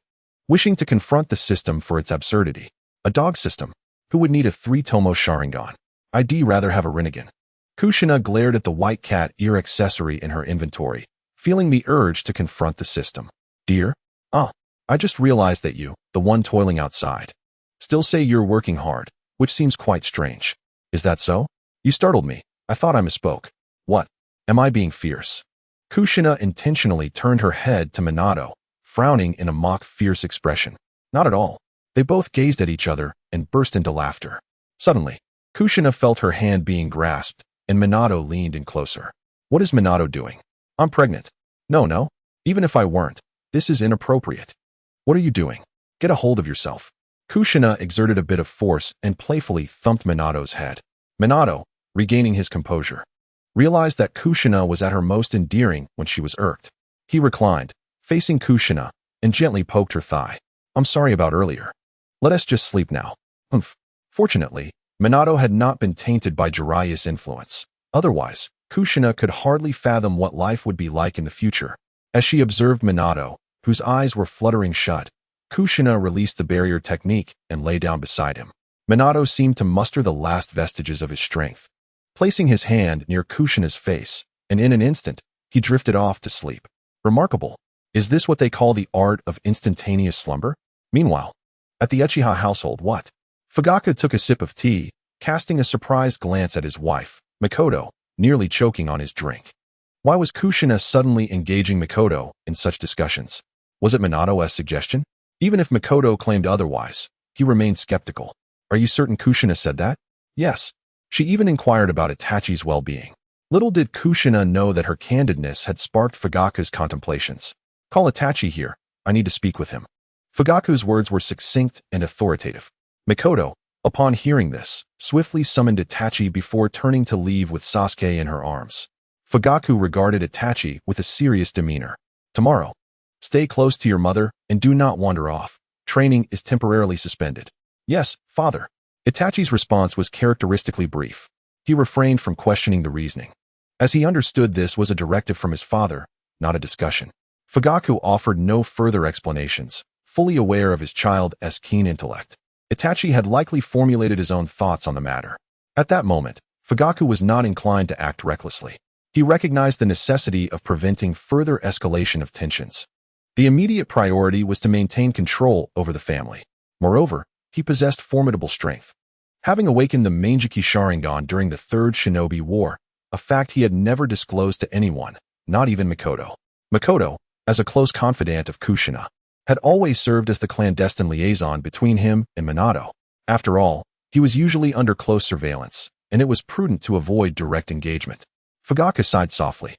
wishing to confront the system for its absurdity. A dog system? Who would need a 3 Tomo Sharingan? I'd rather have a Rinnegan. Kushina glared at the white cat ear accessory in her inventory, feeling the urge to confront the system. Dear? I just realized that you, the one toiling outside, still say you're working hard, which seems quite strange. Is that so? You startled me. I thought I misspoke. What? Am I being fierce? Kushina intentionally turned her head to Minato, frowning in a mock fierce expression. Not at all. They both gazed at each other and burst into laughter. Suddenly, Kushina felt her hand being grasped, and Minato leaned in closer. What is Minato doing? I'm pregnant. No. Even if I weren't, this is inappropriate. What are you doing? Get a hold of yourself. Kushina exerted a bit of force and playfully thumped Minato's head. Minato, regaining his composure, realized that Kushina was at her most endearing when she was irked. He reclined, facing Kushina, and gently poked her thigh. I'm sorry about earlier. Let us just sleep now. Fortunately, Minato had not been tainted by Jiraiya's influence. Otherwise, Kushina could hardly fathom what life would be like in the future. As she observed Minato, whose eyes were fluttering shut, Kushina released the barrier technique and lay down beside him. Minato seemed to muster the last vestiges of his strength, placing his hand near Kushina's face, and in an instant, he drifted off to sleep. Remarkable. Is this what they call the art of instantaneous slumber? Meanwhile, at the Uchiha household, what? Fugaku took a sip of tea, casting a surprised glance at his wife, Mikoto, nearly choking on his drink. Why was Kushina suddenly engaging Mikoto in such discussions? Was it Minato's suggestion? Even if Mikoto claimed otherwise, he remained skeptical. Are you certain Kushina said that? Yes. She even inquired about Itachi's well-being. Little did Kushina know that her candidness had sparked Fugaku's contemplations. "Call Itachi here. I need to speak with him." Fugaku's words were succinct and authoritative. Mikoto, upon hearing this, swiftly summoned Itachi before turning to leave with Sasuke in her arms. Fugaku regarded Itachi with a serious demeanor. "Tomorrow, stay close to your mother and do not wander off. Training is temporarily suspended." "Yes, father." Itachi's response was characteristically brief. He refrained from questioning the reasoning, as he understood this was a directive from his father, not a discussion. Fugaku offered no further explanations, fully aware of his child's keen intellect. Itachi had likely formulated his own thoughts on the matter. At that moment, Fugaku was not inclined to act recklessly. He recognized the necessity of preventing further escalation of tensions. The immediate priority was to maintain control over the family. Moreover, he possessed formidable strength, having awakened the Mangeki Sharingan during the Third Shinobi War, a fact he had never disclosed to anyone, not even Mikoto. Mikoto, as a close confidant of Kushina, had always served as the clandestine liaison between him and Minato. After all, he was usually under close surveillance, and it was prudent to avoid direct engagement. Fugaku sighed softly,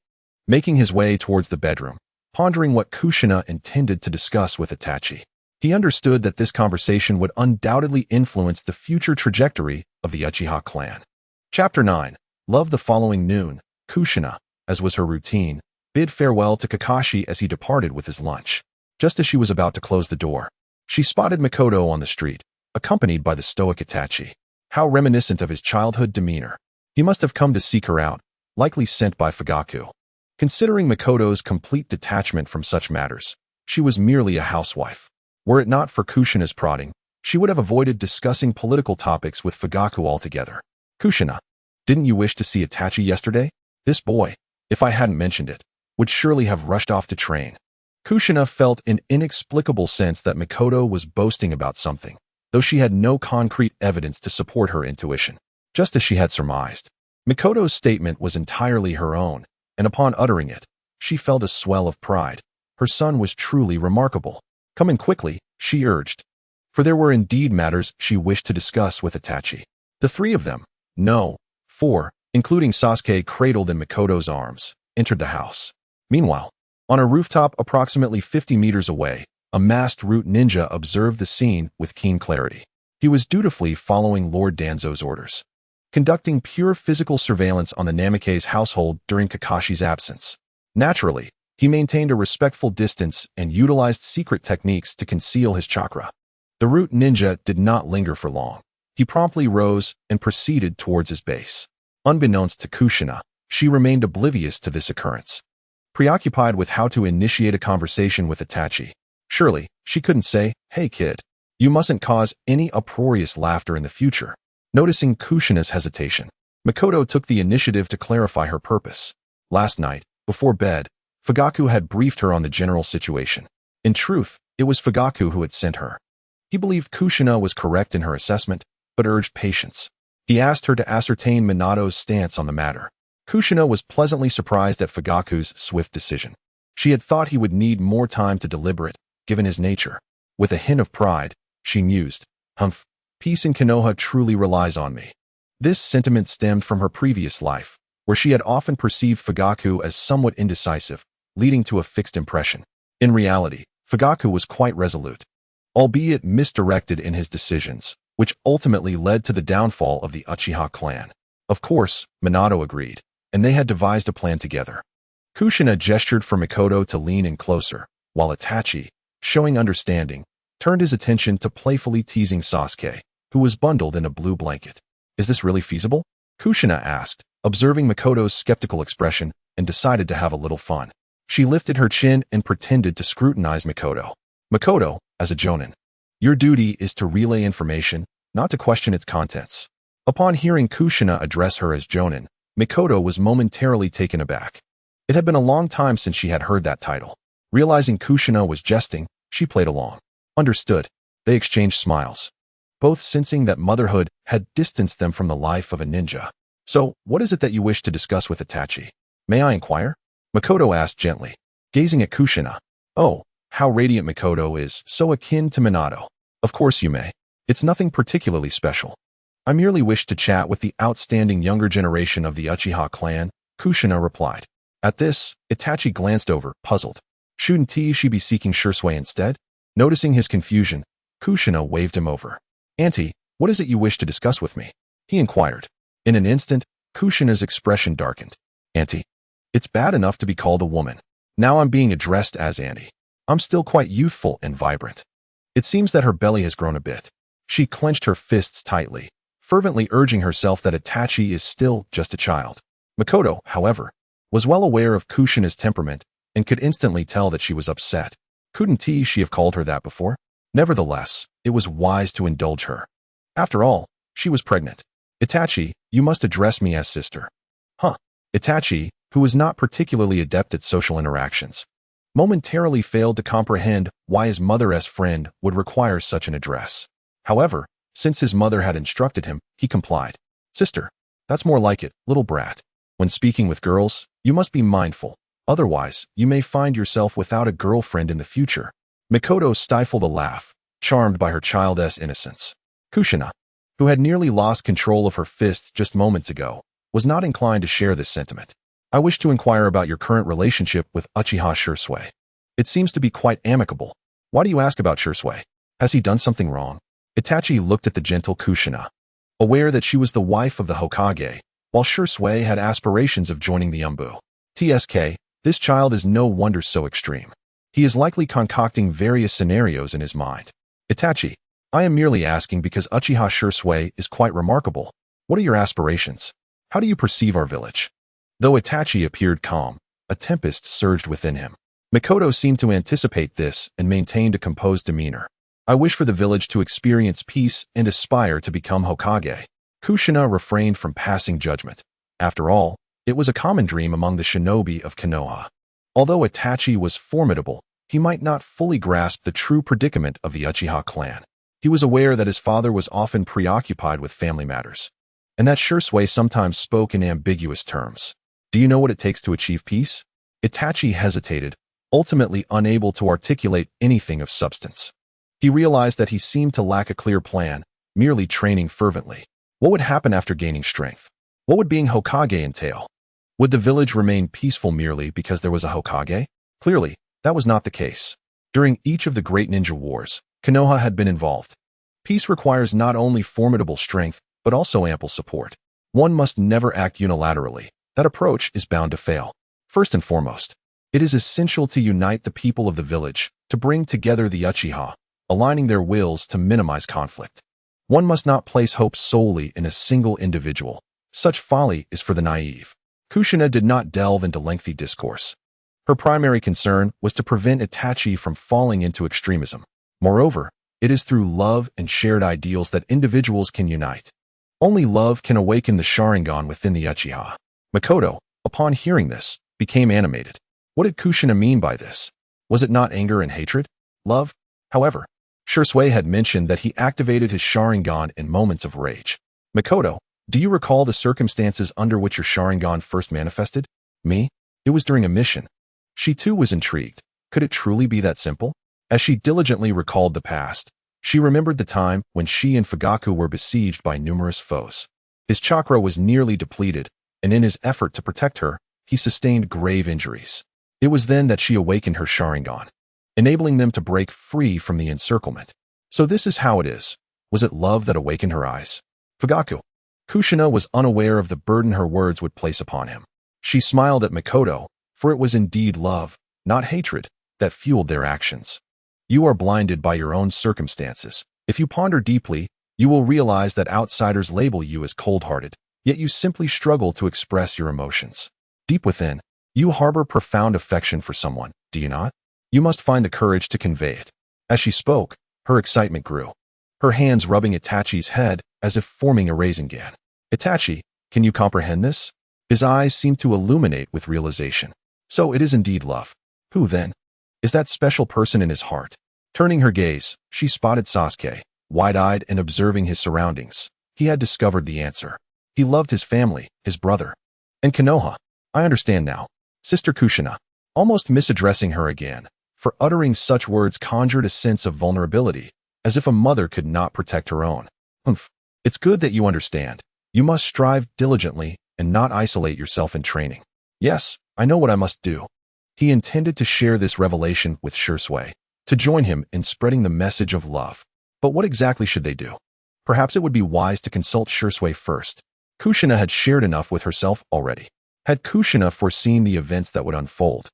making his way towards the bedroom, pondering what Kushina intended to discuss with Itachi. He understood that this conversation would undoubtedly influence the future trajectory of the Uchiha clan. Chapter 9. Love. The following noon, Kushina, as was her routine, bid farewell to Kakashi as he departed with his lunch. Just as she was about to close the door, she spotted Mikoto on the street, accompanied by the stoic Itachi. How reminiscent of his childhood demeanor. He must have come to seek her out, likely sent by Fugaku. Considering Mikoto's complete detachment from such matters, she was merely a housewife. Were it not for Kushina's prodding, she would have avoided discussing political topics with Fugaku altogether. "Kushina, didn't you wish to see Itachi yesterday? This boy, if I hadn't mentioned it, would surely have rushed off to train." Kushina felt an inexplicable sense that Mikoto was boasting about something, though she had no concrete evidence to support her intuition. Just as she had surmised, Mikoto's statement was entirely her own, and upon uttering it, she felt a swell of pride. Her son was truly remarkable. "Come in quickly," she urged, for there were indeed matters she wished to discuss with Itachi. The three of them, no, four, including Sasuke cradled in Mikoto's arms, entered the house. Meanwhile, on a rooftop approximately 50 meters away, a masked root ninja observed the scene with keen clarity. He was dutifully following Lord Danzo's orders, conducting pure physical surveillance on the Namikaze household during Kakashi's absence. Naturally, he maintained a respectful distance and utilized secret techniques to conceal his chakra. The root ninja did not linger for long. He promptly rose and proceeded towards his base. Unbeknownst to Kushina, she remained oblivious to this occurrence, preoccupied with how to initiate a conversation with Itachi. Surely, she couldn't say, "Hey kid, you mustn't cause any uproarious laughter in the future." Noticing Kushina's hesitation, Mikoto took the initiative to clarify her purpose. Last night, before bed, Fugaku had briefed her on the general situation. In truth, it was Fugaku who had sent her. He believed Kushina was correct in her assessment, but urged patience. He asked her to ascertain Minato's stance on the matter. Kushina was pleasantly surprised at Fugaku's swift decision. She had thought he would need more time to deliberate, given his nature. With a hint of pride, she mused, "Humph, peace in Konoha truly relies on me." This sentiment stemmed from her previous life, where she had often perceived Fugaku as somewhat indecisive, leading to a fixed impression. In reality, Fugaku was quite resolute, albeit misdirected in his decisions, which ultimately led to the downfall of the Uchiha clan. Of course, Minato agreed, and they had devised a plan together. Kushina gestured for Mikoto to lean in closer, while Itachi, showing understanding, turned his attention to playfully teasing Sasuke, who was bundled in a blue blanket. "Is this really feasible?" Kushina asked, observing Mikoto's skeptical expression, and decided to have a little fun. She lifted her chin and pretended to scrutinize Mikoto. "Mikoto, as a jonin, your duty is to relay information, not to question its contents." Upon hearing Kushina address her as jonin, Mikoto was momentarily taken aback. It had been a long time since she had heard that title. Realizing Kushina was jesting, she played along. Understood. They exchanged smiles, both sensing that motherhood had distanced them from the life of a ninja. "So, what is it that you wish to discuss with Itachi? May I inquire?" Mikoto asked gently, gazing at Kushina. Oh, how radiant Mikoto is, so akin to Minato. "Of course you may. It's nothing particularly special. I merely wish to chat with the outstanding younger generation of the Uchiha clan, Kushina replied. At this, Itachi glanced over, puzzled. Shouldn't she be seeking Shisui instead? Noticing his confusion, Kushina waved him over. Auntie, what is it you wish to discuss with me? He inquired. In an instant, Kushina's expression darkened. Auntie, it's bad enough to be called a woman. Now I'm being addressed as Auntie. I'm still quite youthful and vibrant. It seems that her belly has grown a bit. She clenched her fists tightly, fervently urging herself that Itachi is still just a child. Makoto, however, was well aware of Kushina's temperament and could instantly tell that she was upset. Couldn't she have called her that before? Nevertheless, it was wise to indulge her. After all, she was pregnant. Itachi, you must address me as sister. Huh. Itachi, who was not particularly adept at social interactions, momentarily failed to comprehend why his mother's friend would require such an address. However, since his mother had instructed him, he complied. Sister, that's more like it, little brat. When speaking with girls, you must be mindful. Otherwise, you may find yourself without a girlfriend in the future. Makoto stifled a laugh, charmed by her child's innocence. Kushina, who had nearly lost control of her fists just moments ago, was not inclined to share this sentiment. I wish to inquire about your current relationship with Uchiha Shisui. It seems to be quite amicable. Why do you ask about Shisui? Has he done something wrong? Itachi looked at the gentle Kushina, aware that she was the wife of the Hokage, while Shisui had aspirations of joining the Umbu. TSK, this child is no wonder so extreme. He is likely concocting various scenarios in his mind. Itachi, I am merely asking because Uchiha Shisui is quite remarkable. What are your aspirations? How do you perceive our village? Though Itachi appeared calm, a tempest surged within him. Makoto seemed to anticipate this and maintained a composed demeanor. I wish for the village to experience peace and aspire to become Hokage. Kushina refrained from passing judgment. After all, it was a common dream among the shinobi of Konoha. Although Itachi was formidable, he might not fully grasp the true predicament of the Uchiha clan. He was aware that his father was often preoccupied with family matters, and that Shisui sometimes spoke in ambiguous terms. Do you know what it takes to achieve peace? Itachi hesitated, ultimately unable to articulate anything of substance. He realized that he seemed to lack a clear plan, merely training fervently. What would happen after gaining strength? What would being Hokage entail? Would the village remain peaceful merely because there was a Hokage? Clearly, that was not the case. During each of the great ninja wars, Konoha had been involved. Peace requires not only formidable strength, but also ample support. One must never act unilaterally. That approach is bound to fail. First and foremost, it is essential to unite the people of the village, to bring together the Uchiha, aligning their wills to minimize conflict. One must not place hope solely in a single individual. Such folly is for the naive. Kushina did not delve into lengthy discourse. Her primary concern was to prevent Itachi from falling into extremism. Moreover, it is through love and shared ideals that individuals can unite. Only love can awaken the Sharingan within the Uchiha. Makoto, upon hearing this, became animated. What did Kushina mean by this? Was it not anger and hatred? Love? However, Shisui had mentioned that he activated his Sharingan in moments of rage. Makoto, do you recall the circumstances under which your Sharingan first manifested? Me? It was during a mission. She too was intrigued. Could it truly be that simple? As she diligently recalled the past, she remembered the time when she and Fugaku were besieged by numerous foes. His chakra was nearly depleted, and in his effort to protect her, he sustained grave injuries. It was then that she awakened her Sharingan, enabling them to break free from the encirclement. So this is how it is. Was it love that awakened her eyes? Fugaku. Kushina was unaware of the burden her words would place upon him. She smiled at Makoto, for it was indeed love, not hatred, that fueled their actions. You are blinded by your own circumstances. If you ponder deeply, you will realize that outsiders label you as cold-hearted, yet you simply struggle to express your emotions. Deep within, you harbor profound affection for someone, do you not? You must find the courage to convey it. As she spoke, her excitement grew, her hands rubbing Itachi's head as if forming a Rasengan. Itachi, can you comprehend this? His eyes seemed to illuminate with realization. So it is indeed love. Who, then, is that special person in his heart? Turning her gaze, she spotted Sasuke, wide-eyed and observing his surroundings. He had discovered the answer. He loved his family, his brother, and Konoha. I understand now. Sister Kushina, almost misaddressing her again, for uttering such words conjured a sense of vulnerability, as if a mother could not protect her own. Humph. It's good that you understand. You must strive diligently and not isolate yourself in training. Yes, I know what I must do. He intended to share this revelation with Shursui, to join him in spreading the message of love. But what exactly should they do? Perhaps it would be wise to consult Shursui first. Kushina had shared enough with herself already. Had Kushina foreseen the events that would unfold,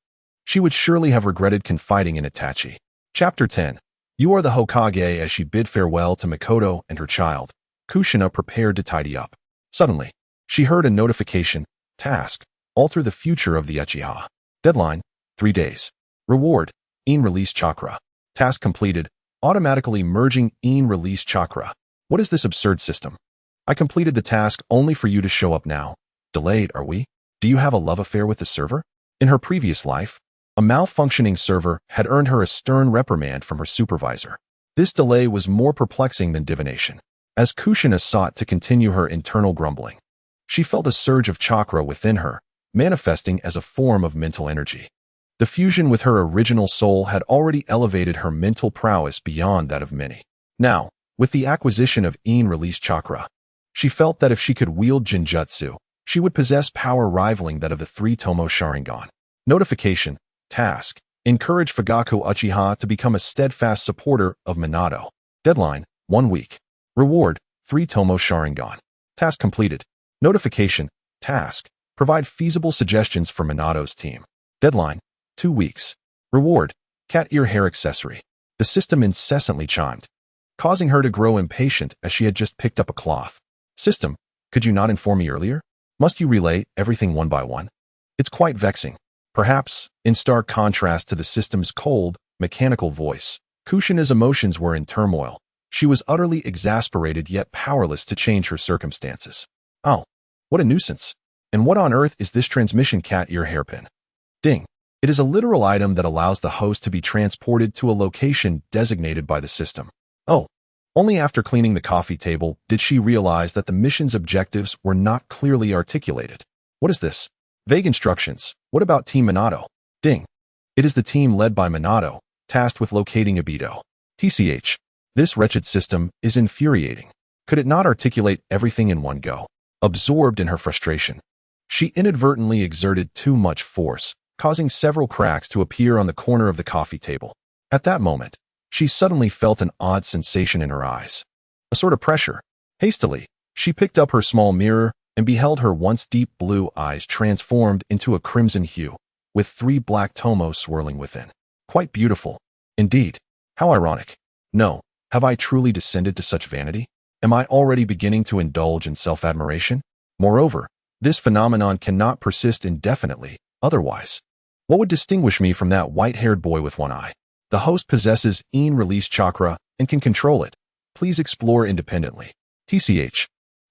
she would surely have regretted confiding in Itachi. Chapter 10. You are the Hokage. As she bid farewell to Makoto and her child, Kushina prepared to tidy up. Suddenly, she heard a notification. Task: alter the future of the Uchiha. Deadline: 3 days. Reward: Ein release chakra. Task completed. Automatically merging Ein release chakra. What is this absurd system? I completed the task only for you to show up now. Delayed, are we? Do you have a love affair with the server? In her previous life, a malfunctioning server had earned her a stern reprimand from her supervisor. This delay was more perplexing than divination. As Kushina sought to continue her internal grumbling, she felt a surge of chakra within her, manifesting as a form of mental energy. The fusion with her original soul had already elevated her mental prowess beyond that of many. Now, with the acquisition of Ein release chakra, she felt that if she could wield Jinjutsu, she would possess power rivaling that of the 3 Tomo Sharingan. Notification. Task: encourage Fugaku Uchiha to become a steadfast supporter of Minato. Deadline: 1 week. Reward: 3 Tomo Sharingan. Task completed. Notification. Task: provide feasible suggestions for Minato's team. Deadline: 2 weeks. Reward: cat ear hair accessory. The system incessantly chimed, causing her to grow impatient as she had just picked up a cloth. System, could you not inform me earlier? Must you relay everything one by one? It's quite vexing. Perhaps, in stark contrast to the system's cold, mechanical voice, Kushina's emotions were in turmoil. She was utterly exasperated yet powerless to change her circumstances. Oh, what a nuisance. And what on earth is this transmission cat ear hairpin? Ding. It is a literal item that allows the host to be transported to a location designated by the system. Oh. Only after cleaning the coffee table did she realize that the mission's objectives were not clearly articulated. What is this? Vague instructions. What about Team Minato? Ding. It is the team led by Minato, tasked with locating Aido. TCH. This wretched system is infuriating. Could it not articulate everything in one go? Absorbed in her frustration, she inadvertently exerted too much force, causing several cracks to appear on the corner of the coffee table. At that moment, she suddenly felt an odd sensation in her eyes. A sort of pressure. Hastily, she picked up her small mirror and beheld her once deep blue eyes transformed into a crimson hue, with 3 black tomos swirling within. Quite beautiful. Indeed. How ironic. No, have I truly descended to such vanity? Am I already beginning to indulge in self-admiration? Moreover, this phenomenon cannot persist indefinitely, otherwise. What would distinguish me from that white-haired boy with one eye? The host possesses Ein release chakra and can control it. Please explore independently. TCH.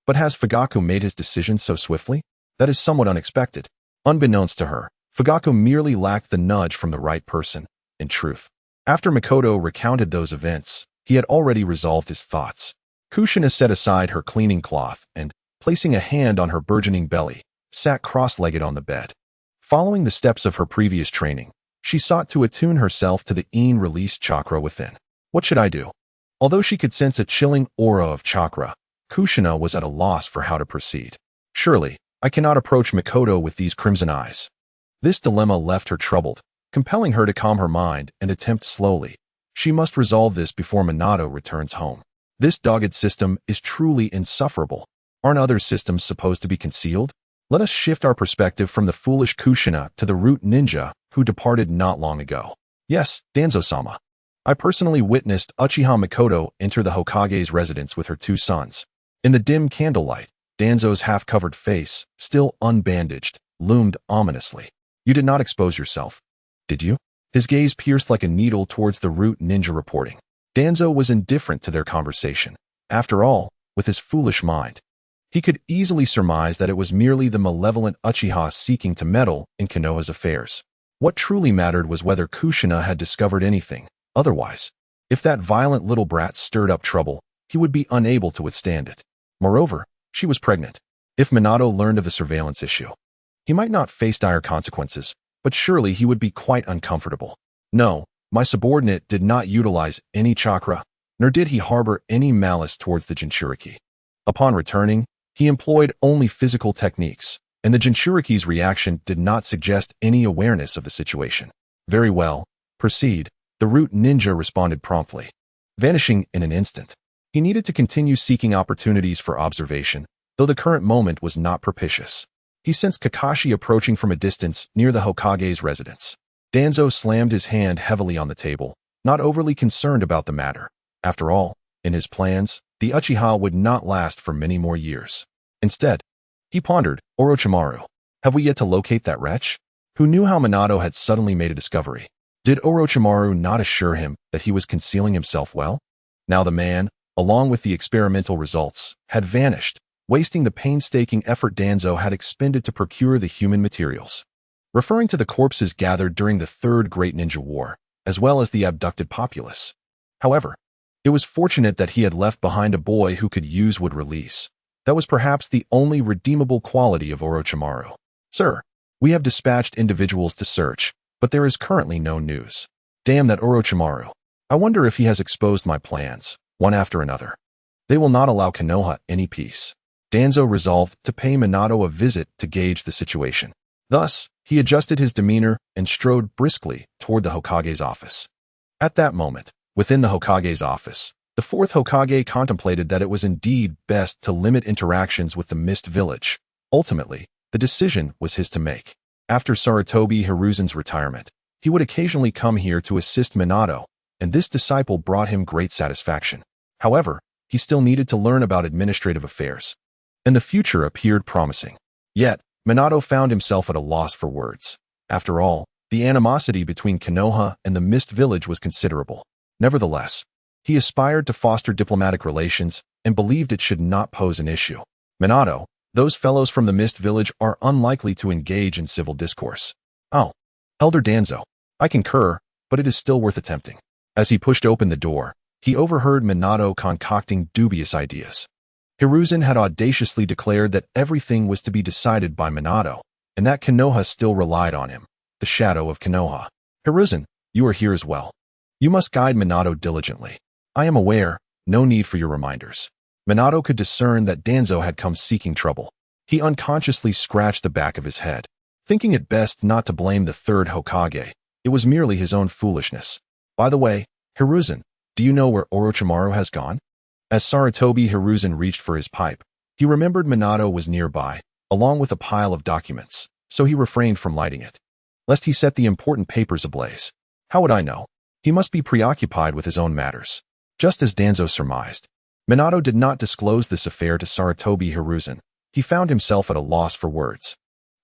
But has Fugaku made his decision so swiftly? That is somewhat unexpected. Unbeknownst to her, Fugaku merely lacked the nudge from the right person. In truth, after Makoto recounted those events, he had already resolved his thoughts. Kushina set aside her cleaning cloth and, placing a hand on her burgeoning belly, sat cross-legged on the bed. Following the steps of her previous training, she sought to attune herself to the Ein release chakra within. What should I do? Although she could sense a chilling aura of chakra, Kushina was at a loss for how to proceed. Surely, I cannot approach Makoto with these crimson eyes. This dilemma left her troubled, compelling her to calm her mind and attempt slowly. She must resolve this before Minato returns home. This dogged system is truly insufferable. Aren't other systems supposed to be concealed? Let us shift our perspective from the foolish Kushina to the root ninja who departed not long ago. Yes, Danzo-sama. I personally witnessed Uchiha Makoto enter the Hokage's residence with her 2 sons. In the dim candlelight, Danzo's half-covered face, still unbandaged, loomed ominously. You did not expose yourself, did you? His gaze pierced like a needle towards the root ninja reporting. Danzo was indifferent to their conversation. After all, with his foolish mind, he could easily surmise that it was merely the malevolent Uchiha seeking to meddle in Konoha's affairs. What truly mattered was whether Kushina had discovered anything. Otherwise, if that violent little brat stirred up trouble, he would be unable to withstand it. Moreover, she was pregnant. If Minato learned of the surveillance issue, he might not face dire consequences, but surely he would be quite uncomfortable. No, my subordinate did not utilize any chakra, nor did he harbor any malice towards the Jinchuriki. Upon returning, he employed only physical techniques, and the Jinchuriki's reaction did not suggest any awareness of the situation. Very well, proceed, the root ninja responded promptly, vanishing in an instant. He needed to continue seeking opportunities for observation, though the current moment was not propitious. He sensed Kakashi approaching from a distance near the Hokage's residence. Danzo slammed his hand heavily on the table, not overly concerned about the matter. After all, in his plans, the Uchiha would not last for many more years. Instead, he pondered, Orochimaru. Have we yet to locate that wretch? Who knew how Minato had suddenly made a discovery? Did Orochimaru not assure him that he was concealing himself well? Now the man, along with the experimental results, had vanished, wasting the painstaking effort Danzo had expended to procure the human materials. Referring to the corpses gathered during the Third Great Ninja War, as well as the abducted populace. However, it was fortunate that he had left behind a boy who could use wood release. That was perhaps the only redeemable quality of Orochimaru. Sir, we have dispatched individuals to search, but there is currently no news. Damn that Orochimaru. I wonder if he has exposed my plans, one after another. They will not allow Konoha any peace. Danzo resolved to pay Minato a visit to gauge the situation. Thus, he adjusted his demeanor and strode briskly toward the Hokage's office. At that moment, within the Hokage's office, the fourth Hokage contemplated that it was indeed best to limit interactions with the Mist Village. Ultimately, the decision was his to make. After Sarutobi Hiruzen's retirement, he would occasionally come here to assist Minato, and this disciple brought him great satisfaction. However, he still needed to learn about administrative affairs, and the future appeared promising. Yet, Minato found himself at a loss for words. After all, the animosity between Konoha and the Mist Village was considerable. Nevertheless, he aspired to foster diplomatic relations and believed it should not pose an issue. Minato, those fellows from the Mist Village are unlikely to engage in civil discourse. Oh, Elder Danzo, I concur, but it is still worth attempting. As he pushed open the door, he overheard Minato concocting dubious ideas. Hiruzen had audaciously declared that everything was to be decided by Minato, and that Konoha still relied on him, the shadow of Konoha. Hiruzen, you are here as well. You must guide Minato diligently. I am aware, no need for your reminders. Minato could discern that Danzo had come seeking trouble. He unconsciously scratched the back of his head. Thinking it best not to blame the third Hokage, it was merely his own foolishness. By the way, Hiruzen, do you know where Orochimaru has gone? As Sarutobi Hiruzen reached for his pipe, he remembered Minato was nearby, along with a pile of documents, so he refrained from lighting it, lest he set the important papers ablaze. How would I know? He must be preoccupied with his own matters. Just as Danzo surmised, Minato did not disclose this affair to Sarutobi Hiruzen. He found himself at a loss for words.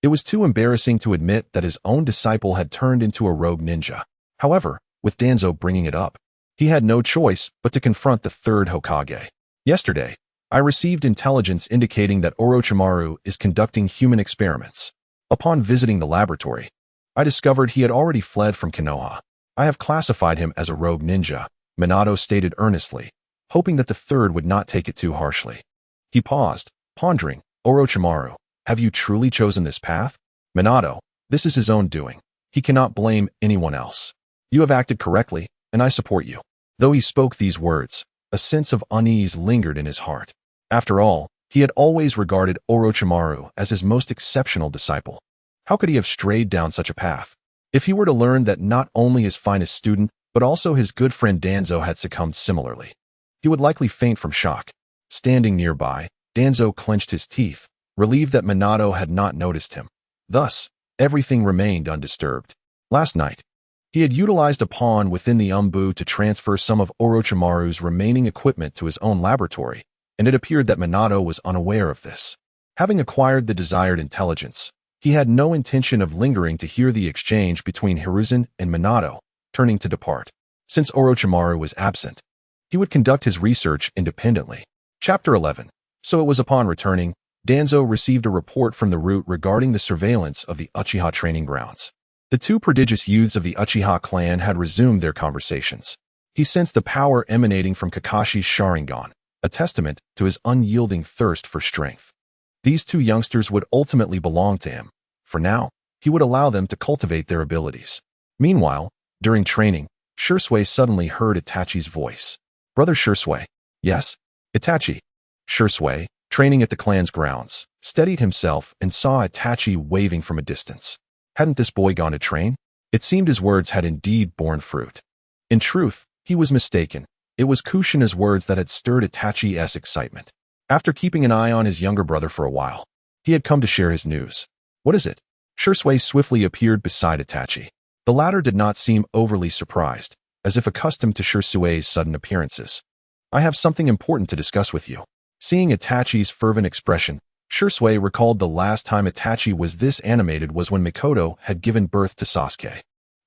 It was too embarrassing to admit that his own disciple had turned into a rogue ninja. However, with Danzo bringing it up, he had no choice but to confront the third Hokage. Yesterday, I received intelligence indicating that Orochimaru is conducting human experiments. Upon visiting the laboratory, I discovered he had already fled from Konoha. I have classified him as a rogue ninja, Minato stated earnestly, hoping that the third would not take it too harshly. He paused, pondering, Orochimaru, have you truly chosen this path? Minato, this is his own doing. He cannot blame anyone else. You have acted correctly, and I support you. Though he spoke these words, a sense of unease lingered in his heart. After all, he had always regarded Orochimaru as his most exceptional disciple. How could he have strayed down such a path? If he were to learn that not only his finest student, but also his good friend Danzo had succumbed similarly, he would likely faint from shock. Standing nearby, Danzo clenched his teeth, relieved that Minato had not noticed him. Thus, everything remained undisturbed. Last night, he had utilized a pawn within the Umbu to transfer some of Orochimaru's remaining equipment to his own laboratory, and it appeared that Minato was unaware of this. Having acquired the desired intelligence, he had no intention of lingering to hear the exchange between Hiruzen and Minato, turning to depart. Since Orochimaru was absent, he would conduct his research independently. Chapter 11. So it was upon returning, Danzo received a report from the root regarding the surveillance of the Uchiha training grounds. The two prodigious youths of the Uchiha clan had resumed their conversations. He sensed the power emanating from Kakashi's Sharingan, a testament to his unyielding thirst for strength. These two youngsters would ultimately belong to him. For now, he would allow them to cultivate their abilities. Meanwhile, during training, Shursui suddenly heard Itachi's voice. Brother Shursui. Yes? Itachi. Shursui, training at the clan's grounds, steadied himself and saw Itachi waving from a distance. Hadn't this boy gone to train? It seemed his words had indeed borne fruit. In truth, he was mistaken. It was Kushina's words that had stirred Itachi's excitement. After keeping an eye on his younger brother for a while, he had come to share his news. What is it? Shursui swiftly appeared beside Itachi. The latter did not seem overly surprised, as if accustomed to Shursui's sudden appearances. I have something important to discuss with you. Seeing Itachi's fervent expression, Shursui recalled the last time Itachi was this animated was when Mikoto had given birth to Sasuke.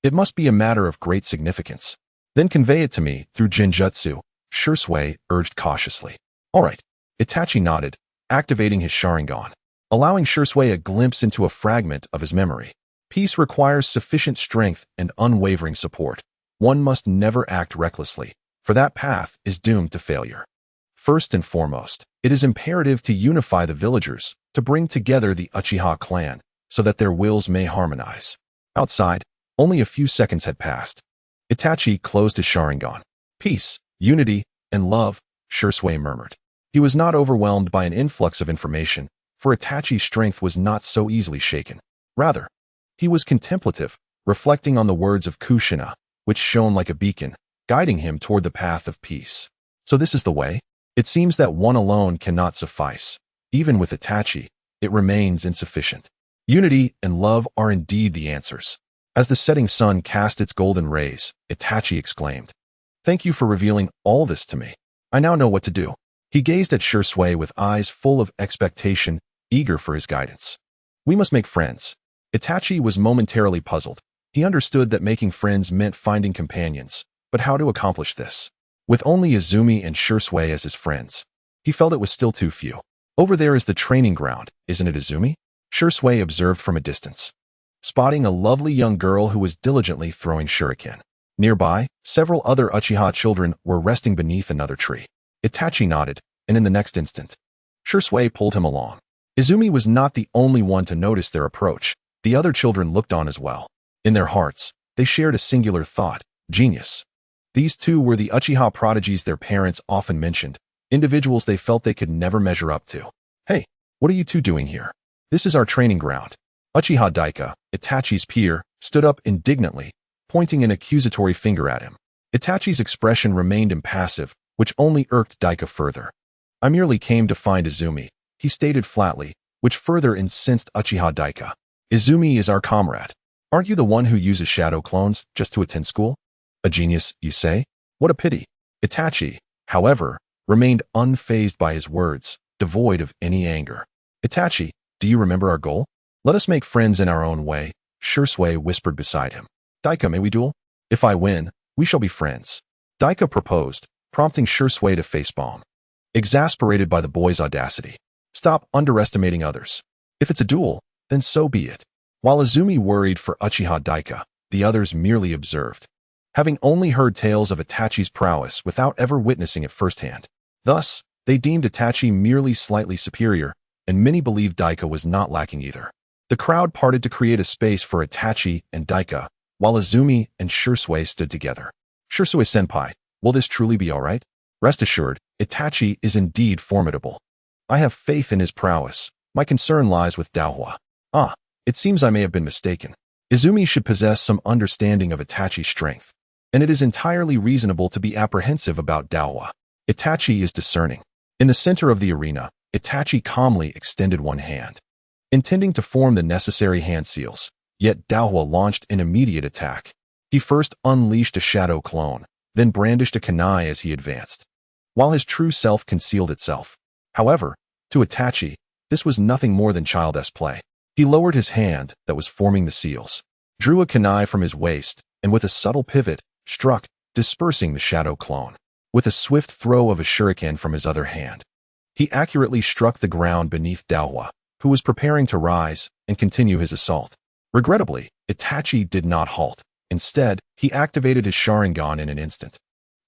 It must be a matter of great significance. Then convey it to me through Genjutsu, Shursui urged cautiously. All right. Itachi nodded, activating his Sharingan, allowing Shursui a glimpse into a fragment of his memory. Peace requires sufficient strength and unwavering support. One must never act recklessly, for that path is doomed to failure. First and foremost, it is imperative to unify the villagers, to bring together the Uchiha clan, so that their wills may harmonize. Outside, only a few seconds had passed. Itachi closed his Sharingan. Peace, unity, and love, Shursui murmured. He was not overwhelmed by an influx of information, for Itachi's strength was not so easily shaken. Rather, he was contemplative, reflecting on the words of Kushina, which shone like a beacon, guiding him toward the path of peace. So this is the way? It seems that one alone cannot suffice. Even with Itachi, it remains insufficient. Unity and love are indeed the answers. As the setting sun cast its golden rays, Itachi exclaimed, "Thank you for revealing all this to me. I now know what to do." He gazed at Shursui with eyes full of expectation, eager for his guidance. We must make friends. Itachi was momentarily puzzled. He understood that making friends meant finding companions, but how to accomplish this? With only Izumi and Shursui as his friends, he felt it was still too few. Over there is the training ground, isn't it, Izumi? Shursui observed from a distance, spotting a lovely young girl who was diligently throwing shuriken. Nearby, several other Uchiha children were resting beneath another tree. Itachi nodded, and in the next instant, Shursui pulled him along. Izumi was not the only one to notice their approach. The other children looked on as well. In their hearts, they shared a singular thought: genius. These two were the Uchiha prodigies their parents often mentioned, individuals they felt they could never measure up to. Hey, what are you two doing here? This is our training ground. Uchiha Daika, Itachi's peer, stood up indignantly, pointing an accusatory finger at him. Itachi's expression remained impassive, which only irked Daika further. I merely came to find Izumi, he stated flatly, which further incensed Uchiha Daika. Izumi is our comrade. Aren't you the one who uses shadow clones just to attend school? A genius, you say? What a pity. Itachi, however, remained unfazed by his words, devoid of any anger. Itachi, do you remember our goal? Let us make friends in our own way, Shursui whispered beside him. Daika, may we duel? If I win, we shall be friends. Daika proposed, prompting Shursui to facepalm. Exasperated by the boy's audacity. Stop underestimating others. If it's a duel, then so be it. While Izumi worried for Uchiha Daika, the others merely observed, having only heard tales of Itachi's prowess without ever witnessing it firsthand. Thus, they deemed Itachi merely slightly superior, and many believed Daika was not lacking either. The crowd parted to create a space for Itachi and Daika, while Izumi and Shursui stood together. Shursui-senpai, will this truly be all right? Rest assured, Itachi is indeed formidable. I have faith in his prowess. My concern lies with Daohua. Ah, it seems I may have been mistaken. Izumi should possess some understanding of Itachi's strength, and it is entirely reasonable to be apprehensive about Daohua. Itachi is discerning. In the center of the arena, Itachi calmly extended one hand, intending to form the necessary hand seals, yet Daohua launched an immediate attack. He first unleashed a shadow clone, then brandished a kunai as he advanced, while his true self concealed itself. However, to Itachi, this was nothing more than childish play. He lowered his hand that was forming the seals, drew a kunai from his waist, and with a subtle pivot, struck, dispersing the shadow clone. With a swift throw of a shuriken from his other hand, he accurately struck the ground beneath Daohua, who was preparing to rise and continue his assault. Regrettably, Itachi did not halt. Instead, he activated his Sharingan in an instant,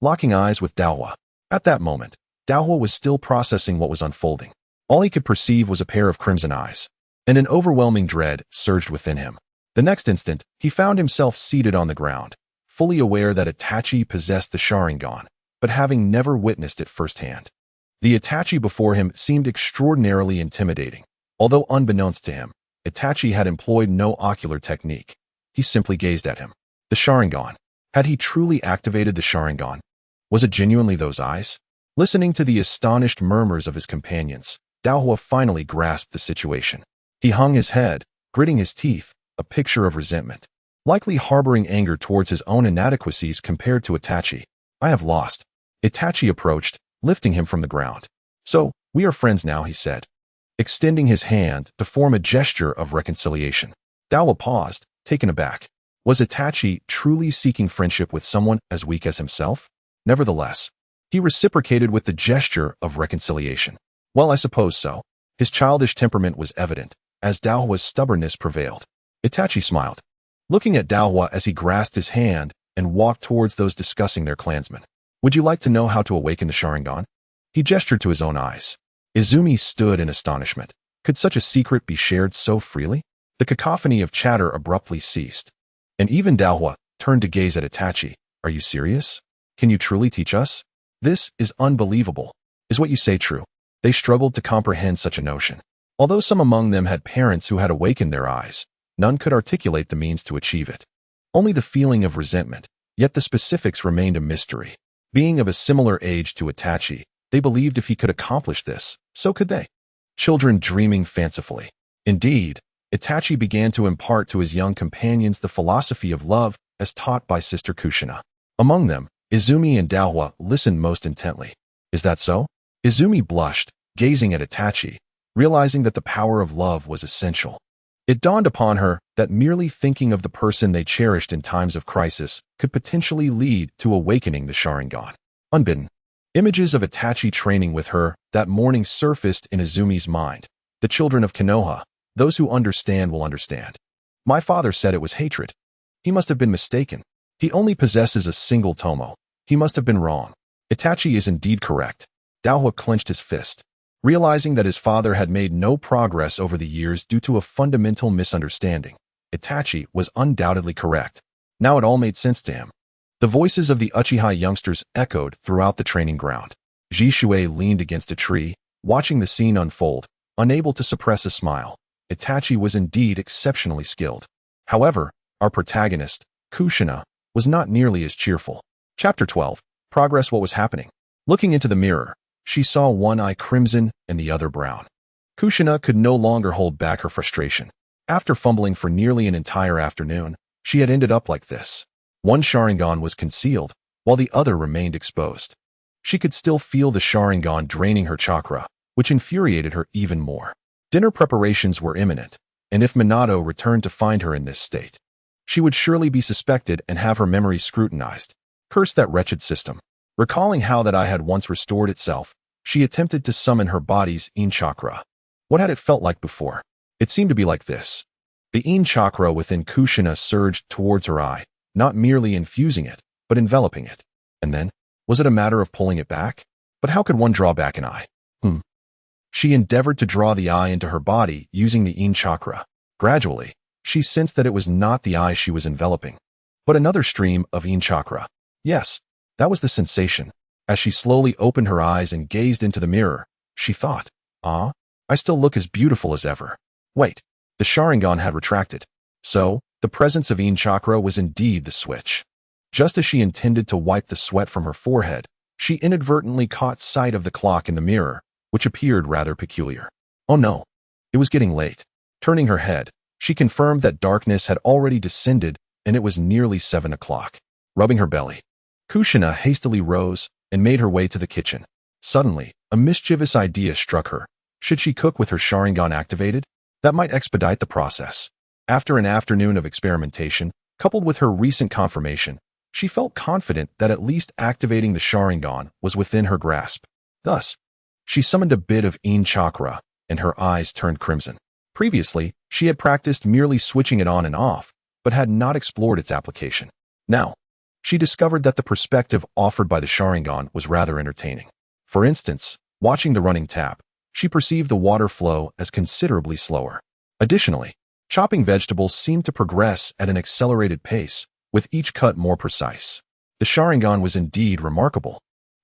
locking eyes with Daohua. At that moment, Daohua was still processing what was unfolding. All he could perceive was a pair of crimson eyes, and an overwhelming dread surged within him. The next instant, he found himself seated on the ground, fully aware that Itachi possessed the Sharingan, but having never witnessed it firsthand. The Itachi before him seemed extraordinarily intimidating. Although unbeknownst to him, Itachi had employed no ocular technique. He simply gazed at him. The Sharingan. Had he truly activated the Sharingan? Was it genuinely those eyes? Listening to the astonished murmurs of his companions, Daohua finally grasped the situation. He hung his head, gritting his teeth, a picture of resentment, likely harboring anger towards his own inadequacies compared to Itachi. I have lost. Itachi approached, lifting him from the ground. So, we are friends now, he said, extending his hand to form a gesture of reconciliation. Daohua paused, taken aback. Was Itachi truly seeking friendship with someone as weak as himself? Nevertheless, he reciprocated with the gesture of reconciliation. Well, I suppose so. His childish temperament was evident, as Daohua's stubbornness prevailed. Itachi smiled, looking at Daohua as he grasped his hand and walked towards those discussing their clansmen. Would you like to know how to awaken the Sharingan? He gestured to his own eyes. Izumi stood in astonishment. Could such a secret be shared so freely? The cacophony of chatter abruptly ceased, and even Daohua turned to gaze at Itachi. Are you serious? Can you truly teach us? This is unbelievable. Is what you say true? They struggled to comprehend such a notion. Although some among them had parents who had awakened their eyes, none could articulate the means to achieve it. Only the feeling of resentment, yet the specifics remained a mystery. Being of a similar age to Itachi, they believed if he could accomplish this, so could they. Children dreaming fancifully. Indeed, Itachi began to impart to his young companions the philosophy of love as taught by Sister Kushina. Among them, Izumi and Daohua listened most intently. Is that so? Izumi blushed, gazing at Itachi, realizing that the power of love was essential. It dawned upon her that merely thinking of the person they cherished in times of crisis could potentially lead to awakening the Sharingan. Unbidden, images of Itachi training with her that morning surfaced in Izumi's mind. The children of Konoha, those who understand will understand. My father said it was hatred. He must have been mistaken. He only possesses a single tomo. He must have been wrong. Itachi is indeed correct. Daohua clenched his fist, realizing that his father had made no progress over the years due to a fundamental misunderstanding. Itachi was undoubtedly correct. Now it all made sense to him. The voices of the Uchiha youngsters echoed throughout the training ground. Ji Shuei leaned against a tree, watching the scene unfold, unable to suppress a smile. Itachi was indeed exceptionally skilled. However, our protagonist, Kushina, was not nearly as cheerful. Chapter 12. Progress. What was happening? Looking into the mirror, she saw one eye crimson and the other brown. Kushina could no longer hold back her frustration. After fumbling for nearly an entire afternoon, she had ended up like this. One Sharingan was concealed, while the other remained exposed. She could still feel the Sharingan draining her chakra, which infuriated her even more. Dinner preparations were imminent, and if Minato returned to find her in this state, she would surely be suspected and have her memory scrutinized. Curse that wretched system. Recalling how that eye had once restored itself, she attempted to summon her body's Yin chakra. What had it felt like before? It seemed to be like this. The Yin chakra within Kushina surged towards her eye, not merely infusing it, but enveloping it. And then, was it a matter of pulling it back? But how could one draw back an eye? She endeavored to draw the eye into her body using the Yin chakra. Gradually, she sensed that it was not the eye she was enveloping, but another stream of Yin chakra. Yes, that was the sensation. As she slowly opened her eyes and gazed into the mirror, she thought, I still look as beautiful as ever. Wait, the Sharingan had retracted. So, the presence of Yin chakra was indeed the switch. Just as she intended to wipe the sweat from her forehead, she inadvertently caught sight of the clock in the mirror, which appeared rather peculiar. Oh no, it was getting late. Turning her head, she confirmed that darkness had already descended and it was nearly 7 o'clock. Rubbing her belly, Kushina hastily rose and made her way to the kitchen. Suddenly, a mischievous idea struck her. Should she cook with her Sharingan activated? That might expedite the process. After an afternoon of experimentation, coupled with her recent confirmation, she felt confident that at least activating the Sharingan was within her grasp. Thus, she summoned a bit of Yin chakra, and her eyes turned crimson. Previously, she had practiced merely switching it on and off, but had not explored its application. Now, she discovered that the perspective offered by the Sharingan was rather entertaining. For instance, watching the running tap, she perceived the water flow as considerably slower. Additionally, chopping vegetables seemed to progress at an accelerated pace, with each cut more precise. The Sharingan was indeed remarkable.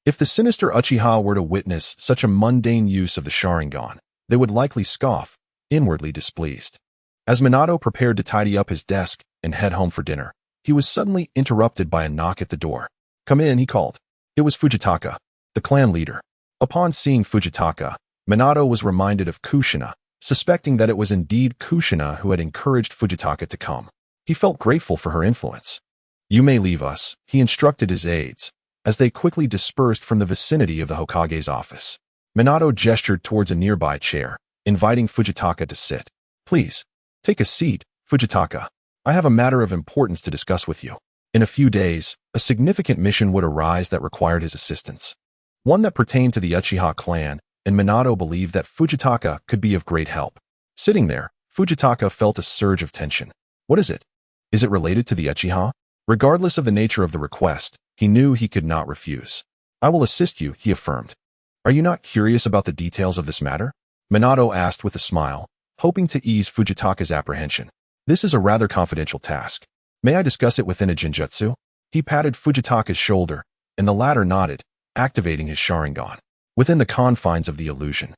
If the sinister Uchiha were to witness such a mundane use of the Sharingan, they would likely scoff, inwardly displeased. As Minato prepared to tidy up his desk and head home for dinner, he was suddenly interrupted by a knock at the door. "Come in," he called. It was Fujitaka, the clan leader. Upon seeing Fujitaka, Minato was reminded of Kushina, suspecting that it was indeed Kushina who had encouraged Fujitaka to come. He felt grateful for her influence. "You may leave us," he instructed his aides, as they quickly dispersed from the vicinity of the Hokage's office. Minato gestured towards a nearby chair, inviting Fujitaka to sit. "Please, take a seat, Fujitaka. I have a matter of importance to discuss with you." In a few days, a significant mission would arise that required his assistance. One that pertained to the Uchiha clan, and Minato believed that Fujitaka could be of great help. Sitting there, Fujitaka felt a surge of tension. What is it? Is it related to the Uchiha? Regardless of the nature of the request, he knew he could not refuse. "I will assist you," he affirmed. "Are you not curious about the details of this matter?" Minato asked with a smile, hoping to ease Fujitaka's apprehension. "This is a rather confidential task. May I discuss it within a Jinjutsu?" He patted Fujitaka's shoulder, and the latter nodded, activating his Sharingan. Within the confines of the illusion,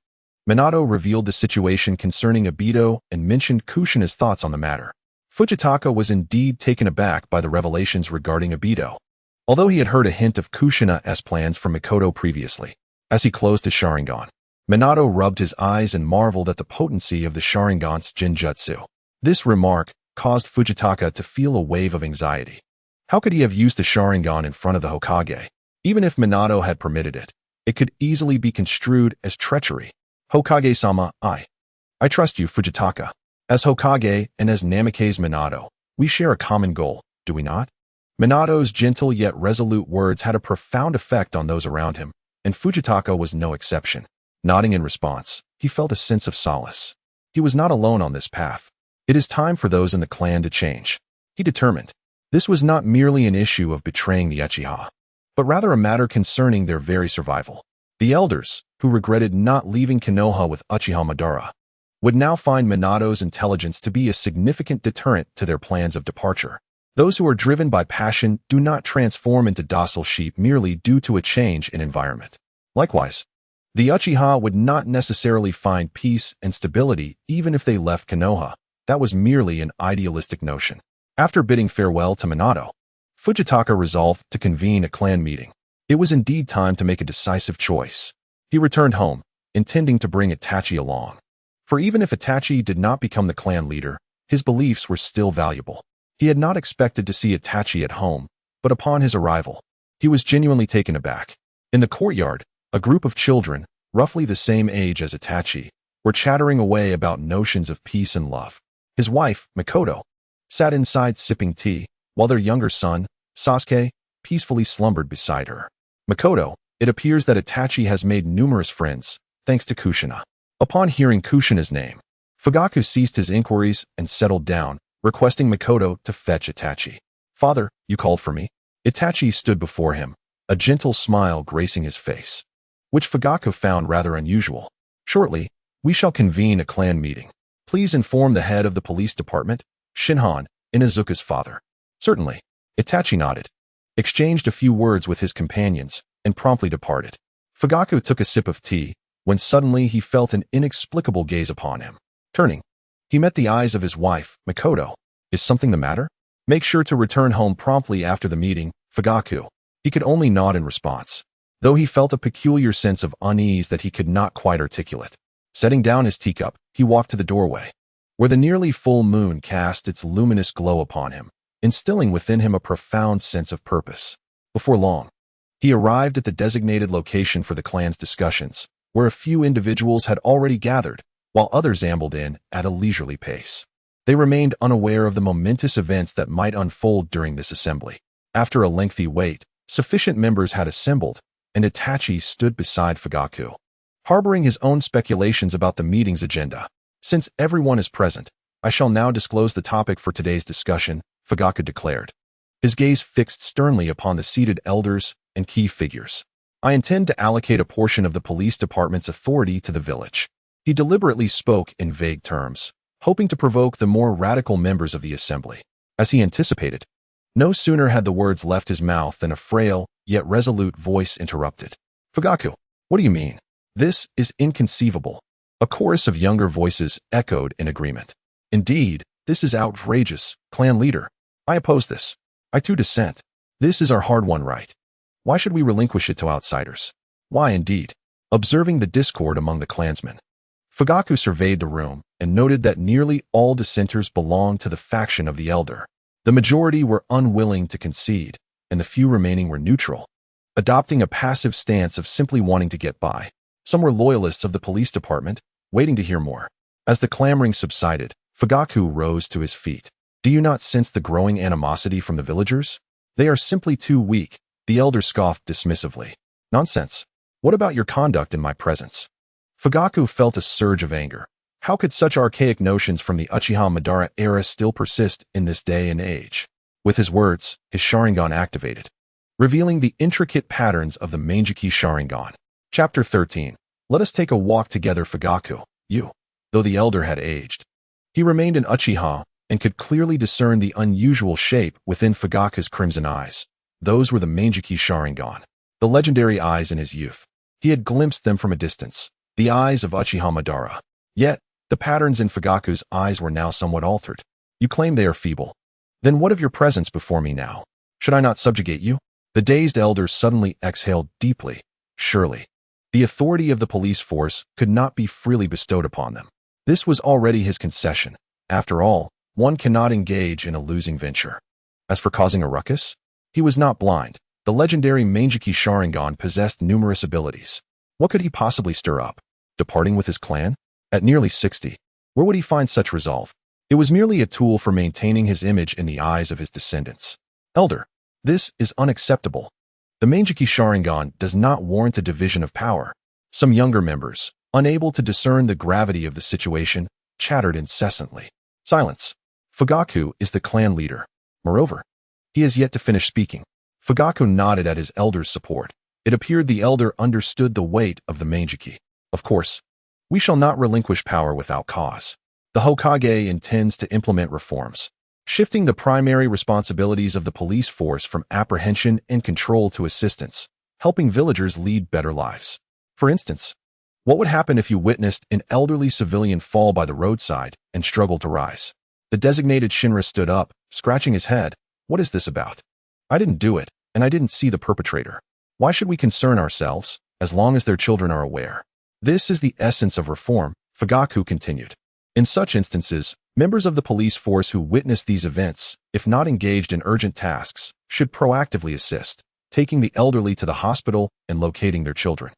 Minato revealed the situation concerning Aido and mentioned Kushina's thoughts on the matter. Fujitaka was indeed taken aback by the revelations regarding Aido, although he had heard a hint of Kushina's plans from Mikoto previously. As he closed his Sharingan, Minato rubbed his eyes and marveled at the potency of the Sharingan's Jinjutsu. This remark caused Fujitaka to feel a wave of anxiety. How could he have used the Sharingan in front of the Hokage? Even if Minato had permitted it, it could easily be construed as treachery. "Hokage-sama, I trust you, Fujitaka. As Hokage and as Namikaze Minato, we share a common goal, do we not?" Minato's gentle yet resolute words had a profound effect on those around him, and Fujitaka was no exception. Nodding in response, he felt a sense of solace. He was not alone on this path. It is time for those in the clan to change, he determined. This was not merely an issue of betraying the Uchiha, but rather a matter concerning their very survival. The elders, who regretted not leaving Konoha with Uchiha Madara, would now find Minato's intelligence to be a significant deterrent to their plans of departure. Those who are driven by passion do not transform into docile sheep merely due to a change in environment. Likewise, the Uchiha would not necessarily find peace and stability even if they left Konoha. That was merely an idealistic notion. After bidding farewell to Minato, Fujitaka resolved to convene a clan meeting. It was indeed time to make a decisive choice. He returned home, intending to bring Itachi along. For even if Itachi did not become the clan leader, his beliefs were still valuable. He had not expected to see Itachi at home, but upon his arrival, he was genuinely taken aback. In the courtyard, a group of children, roughly the same age as Itachi, were chattering away about notions of peace and love. His wife, Mikoto, sat inside sipping tea, while their younger son, Sasuke, peacefully slumbered beside her. "Mikoto, it appears that Itachi has made numerous friends, thanks to Kushina." Upon hearing Kushina's name, Fugaku ceased his inquiries and settled down, requesting Mikoto to fetch Itachi. "Father, you called for me?" Itachi stood before him, a gentle smile gracing his face, which Fugaku found rather unusual. "Shortly, we shall convene a clan meeting. Please inform the head of the police department, Shinhan, Inazuka's father." "Certainly." Itachi nodded, exchanged a few words with his companions, and promptly departed. Fugaku took a sip of tea, when suddenly he felt an inexplicable gaze upon him. Turning, he met the eyes of his wife, Mikoto. "Is something the matter? Make sure to return home promptly after the meeting, Fugaku." He could only nod in response, though he felt a peculiar sense of unease that he could not quite articulate. Setting down his teacup, he walked to the doorway, where the nearly full moon cast its luminous glow upon him, instilling within him a profound sense of purpose. Before long, he arrived at the designated location for the clan's discussions, where a few individuals had already gathered, while others ambled in at a leisurely pace. They remained unaware of the momentous events that might unfold during this assembly. After a lengthy wait, sufficient members had assembled, and Itachi stood beside Fugaku, harboring his own speculations about the meeting's agenda. "Since everyone is present, I shall now disclose the topic for today's discussion," Fugaku declared, his gaze fixed sternly upon the seated elders and key figures. "I intend to allocate a portion of the police department's authority to the village." He deliberately spoke in vague terms, hoping to provoke the more radical members of the assembly. As he anticipated, no sooner had the words left his mouth than a frail, yet resolute voice interrupted. Fugaku, what do you mean? This is inconceivable. A chorus of younger voices echoed in agreement. Indeed, this is outrageous, clan leader. I oppose this. I too dissent. This is our hard-won right. Why should we relinquish it to outsiders? Why indeed? Observing the discord among the clansmen, Fugaku surveyed the room and noted that nearly all dissenters belonged to the faction of the elder. The majority were unwilling to concede, and the few remaining were neutral, adopting a passive stance of simply wanting to get by. Some were loyalists of the police department, waiting to hear more. As the clamoring subsided, Fugaku rose to his feet. Do you not sense the growing animosity from the villagers? They are simply too weak, the elder scoffed dismissively. Nonsense. What about your conduct in my presence? Fugaku felt a surge of anger. How could such archaic notions from the Uchiha Madara era still persist in this day and age? With his words, his Sharingan activated, revealing the intricate patterns of the Mangeki Sharingan. Chapter 13. Let us take a walk together, Fugaku. Though the elder had aged, he remained an Uchiha and could clearly discern the unusual shape within Fugaku's crimson eyes. Those were the Mangeki Sharingan, the legendary eyes in his youth. He had glimpsed them from a distance, the eyes of Uchiha Madara. Yet, the patterns in Fugaku's eyes were now somewhat altered. You claim they are feeble. Then what of your presence before me now? Should I not subjugate you? The dazed elder suddenly exhaled deeply. Surely, the authority of the police force could not be freely bestowed upon them. This was already his concession. After all, one cannot engage in a losing venture. As for causing a ruckus, he was not blind. The legendary Mangeki Sharingan possessed numerous abilities. What could he possibly stir up? Departing with his clan? At nearly 60, where would he find such resolve? It was merely a tool for maintaining his image in the eyes of his descendants. Elder, this is unacceptable. The Mangeki Sharingan does not warrant a division of power. Some younger members, unable to discern the gravity of the situation, chattered incessantly. Silence. Fugaku is the clan leader. Moreover, he has yet to finish speaking. Fugaku nodded at his elder's support. It appeared the elder understood the weight of the Mangeki. Of course, we shall not relinquish power without cause. The Hokage intends to implement reforms, shifting the primary responsibilities of the police force from apprehension and control to assistance, helping villagers lead better lives. For instance, what would happen if you witnessed an elderly civilian fall by the roadside and struggle to rise? The designated Shinra stood up, scratching his head. What is this about? I didn't do it, and I didn't see the perpetrator. Why should we concern ourselves, as long as their children are aware? This is the essence of reform, Fugaku continued. In such instances, members of the police force who witness these events, if not engaged in urgent tasks, should proactively assist, taking the elderly to the hospital and locating their children.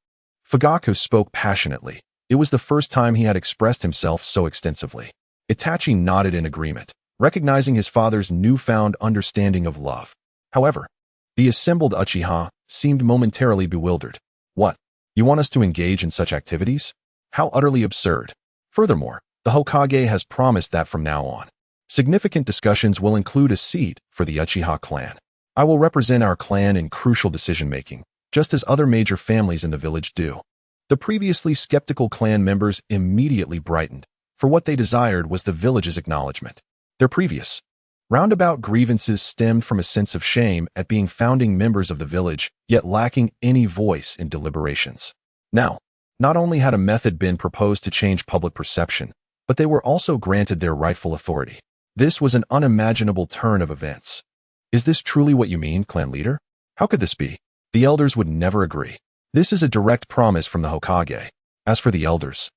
Fugaku spoke passionately. It was the first time he had expressed himself so extensively. Itachi nodded in agreement, recognizing his father's newfound understanding of love. However, the assembled Uchiha seemed momentarily bewildered. What? You want us to engage in such activities? How utterly absurd. Furthermore, the Hokage has promised that from now on, significant discussions will include a seat for the Uchiha clan. I will represent our clan in crucial decision-making, just as other major families in the village do. The previously skeptical clan members immediately brightened, for what they desired was the village's acknowledgement. Their previous, roundabout grievances stemmed from a sense of shame at being founding members of the village, yet lacking any voice in deliberations. Now, not only had a method been proposed to change public perception, but they were also granted their rightful authority. This was an unimaginable turn of events. Is this truly what you mean, clan leader? How could this be? The elders would never agree. This is a direct promise from the Hokage. As for the elders,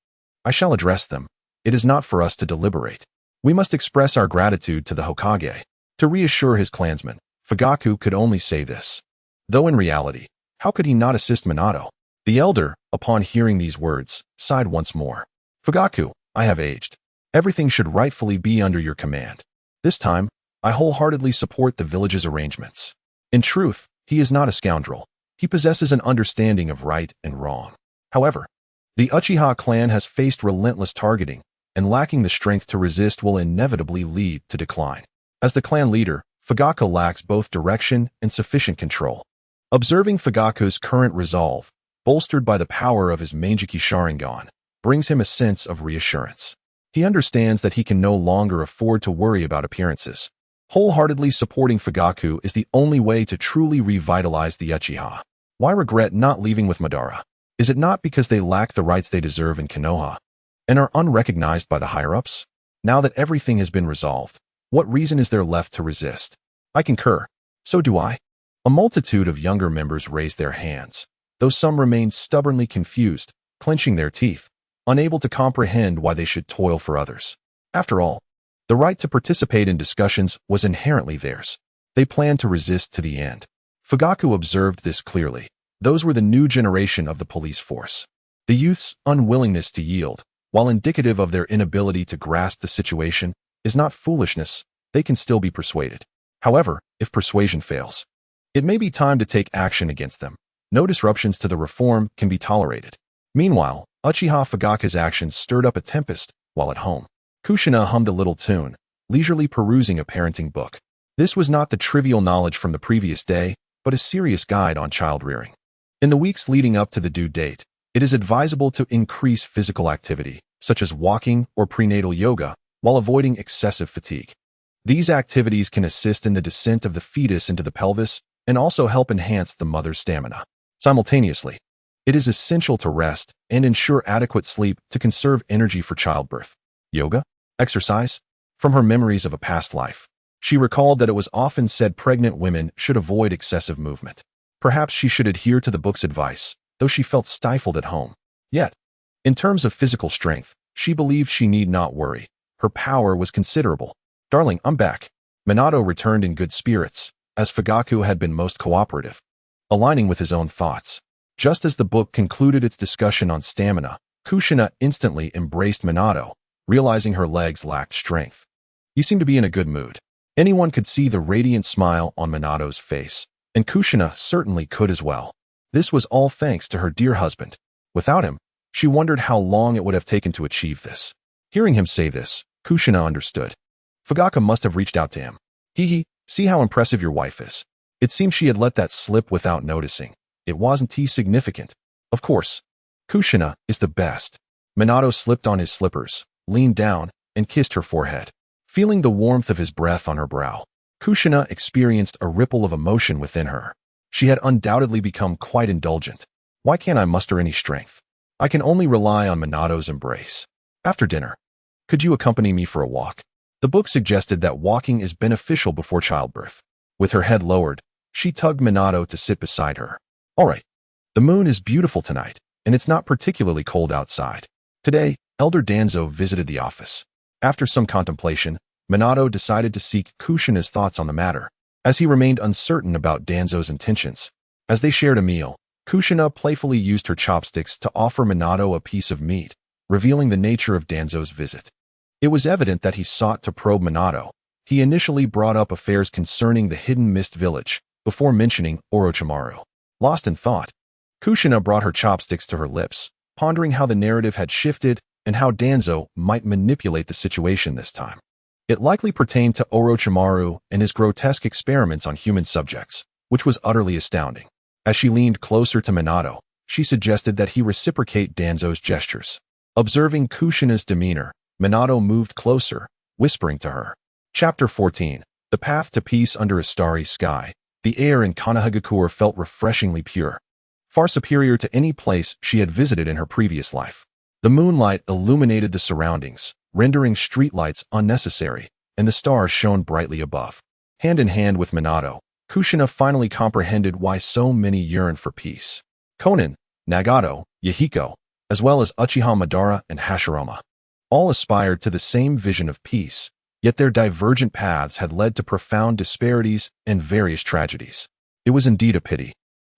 I shall address them. It is not for us to deliberate. We must express our gratitude to the Hokage. To reassure his clansmen, Fugaku could only say this. Though in reality, how could he not assist Minato? The elder, upon hearing these words, sighed once more. Fugaku, I have aged. Everything should rightfully be under your command. This time, I wholeheartedly support the village's arrangements. In truth, he is not a scoundrel. He possesses an understanding of right and wrong. However, the Uchiha clan has faced relentless targeting, and lacking the strength to resist will inevitably lead to decline. As the clan leader, Fugaku lacks both direction and sufficient control. Observing Fugaku's current resolve, bolstered by the power of his Mangeki Sharingan, brings him a sense of reassurance. He understands that he can no longer afford to worry about appearances. Wholeheartedly supporting Fugaku is the only way to truly revitalize the Uchiha. Why regret not leaving with Madara? Is it not because they lack the rights they deserve in Konoha and are unrecognized by the higher-ups? Now that everything has been resolved, what reason is there left to resist? I concur. So do I. A multitude of younger members raised their hands, though some remained stubbornly confused, clenching their teeth, unable to comprehend why they should toil for others. After all, the right to participate in discussions was inherently theirs. They planned to resist to the end. Fugaku observed this clearly. Those were the new generation of the police force. The youth's unwillingness to yield, while indicative of their inability to grasp the situation, is not foolishness. They can still be persuaded. However, if persuasion fails, it may be time to take action against them. No disruptions to the reform can be tolerated. Meanwhile, Uchiha Fugaku's actions stirred up a tempest while at home. Kushina hummed a little tune, leisurely perusing a parenting book. This was not the trivial knowledge from the previous day, but a serious guide on child rearing. In the weeks leading up to the due date, it is advisable to increase physical activity, such as walking or prenatal yoga, while avoiding excessive fatigue. These activities can assist in the descent of the fetus into the pelvis and also help enhance the mother's stamina. Simultaneously, it is essential to rest and ensure adequate sleep to conserve energy for childbirth. Yoga? Exercise? From her memories of a past life, she recalled that it was often said pregnant women should avoid excessive movement. Perhaps she should adhere to the book's advice, though she felt stifled at home. Yet, in terms of physical strength, she believed she need not worry. Her power was considerable. Darling, I'm back. Minato returned in good spirits, as Fugaku had been most cooperative, aligning with his own thoughts. Just as the book concluded its discussion on stamina, Kushina instantly embraced Minato, realizing her legs lacked strength. You seem to be in a good mood. Anyone could see the radiant smile on Minato's face, and Kushina certainly could as well. This was all thanks to her dear husband. Without him, she wondered how long it would have taken to achieve this. Hearing him say this, Kushina understood. Fugaku must have reached out to him. Hee, see how impressive your wife is. It seems she had let that slip without noticing. It wasn't significant. Of course, Kushina is the best. Minato slipped on his slippers, leaned down, and kissed her forehead. Feeling the warmth of his breath on her brow, Kushina experienced a ripple of emotion within her. She had undoubtedly become quite indulgent. Why can't I muster any strength? I can only rely on Minato's embrace. After dinner, could you accompany me for a walk? The book suggested that walking is beneficial before childbirth. With her head lowered, she tugged Minato to sit beside her. All right. The moon is beautiful tonight, and it's not particularly cold outside. Today, Elder Danzo visited the office. After some contemplation, Minato decided to seek Kushina's thoughts on the matter, as he remained uncertain about Danzo's intentions. As they shared a meal, Kushina playfully used her chopsticks to offer Minato a piece of meat, revealing the nature of Danzo's visit. It was evident that he sought to probe Minato. He initially brought up affairs concerning the hidden mist village, before mentioning Orochimaru. Lost in thought, Kushina brought her chopsticks to her lips, pondering how the narrative had shifted and how Danzo might manipulate the situation this time. It likely pertained to Orochimaru and his grotesque experiments on human subjects, which was utterly astounding. As she leaned closer to Minato, she suggested that he reciprocate Danzo's gestures. Observing Kushina's demeanor, Minato moved closer, whispering to her. Chapter 14. The Path to Peace Under a Starry Sky. The air in Konohagakure felt refreshingly pure, far superior to any place she had visited in her previous life. The moonlight illuminated the surroundings, rendering streetlights unnecessary, and the stars shone brightly above. Hand in hand with Minato, Kushina finally comprehended why so many yearned for peace. Konan, Nagato, Yahiko, as well as Uchiha Madara and Hashirama, all aspired to the same vision of peace, yet their divergent paths had led to profound disparities and various tragedies. It was indeed a pity.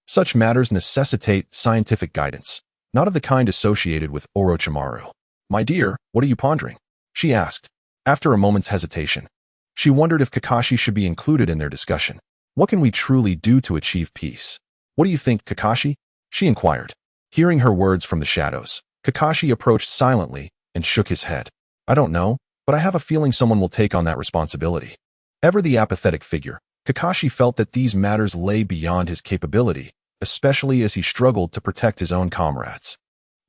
Such matters necessitate scientific guidance, not of the kind associated with Orochimaru. My dear, what are you pondering? She asked. After a moment's hesitation, she wondered if Kakashi should be included in their discussion. What can we truly do to achieve peace? What do you think, Kakashi? She inquired. Hearing her words from the shadows, Kakashi approached silently and shook his head. I don't know, but I have a feeling someone will take on that responsibility. Ever the apathetic figure, Kakashi felt that these matters lay beyond his capability, especially as he struggled to protect his own comrades.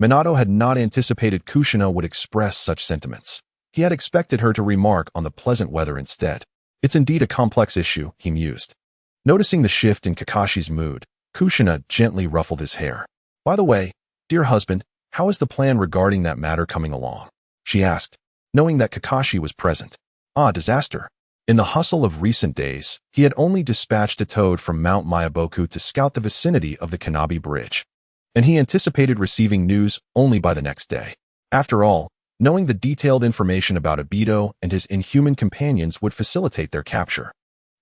Minato had not anticipated Kushina would express such sentiments. He had expected her to remark on the pleasant weather instead. It's indeed a complex issue, he mused. Noticing the shift in Kakashi's mood, Kushina gently ruffled his hair. By the way, dear husband, how is the plan regarding that matter coming along? She asked, knowing that Kakashi was present. Ah, disaster. In the hustle of recent days, he had only dispatched a toad from Mount Mayaboku to scout the vicinity of the Kanabi Bridge, and he anticipated receiving news only by the next day. After all, knowing the detailed information about Aido and his inhuman companions would facilitate their capture.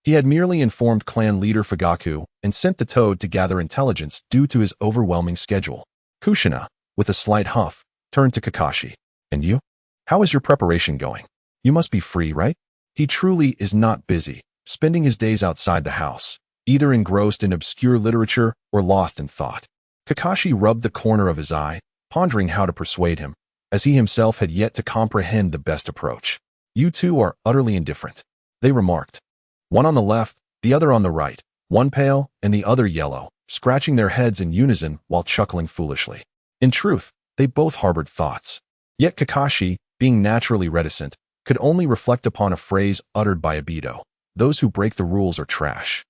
He had merely informed clan leader Fugaku and sent the toad to gather intelligence due to his overwhelming schedule. Kushina, with a slight huff, turned to Kakashi. And you? How is your preparation going? You must be free, right? He truly is not busy, spending his days outside the house, either engrossed in obscure literature or lost in thought. Kakashi rubbed the corner of his eye, pondering how to persuade him, as he himself had yet to comprehend the best approach. You two are utterly indifferent, they remarked. One on the left, the other on the right, one pale and the other yellow, scratching their heads in unison while chuckling foolishly. In truth, they both harbored thoughts. Yet Kakashi, being naturally reticent, could only reflect upon a phrase uttered by Aido. Those who break the rules are trash.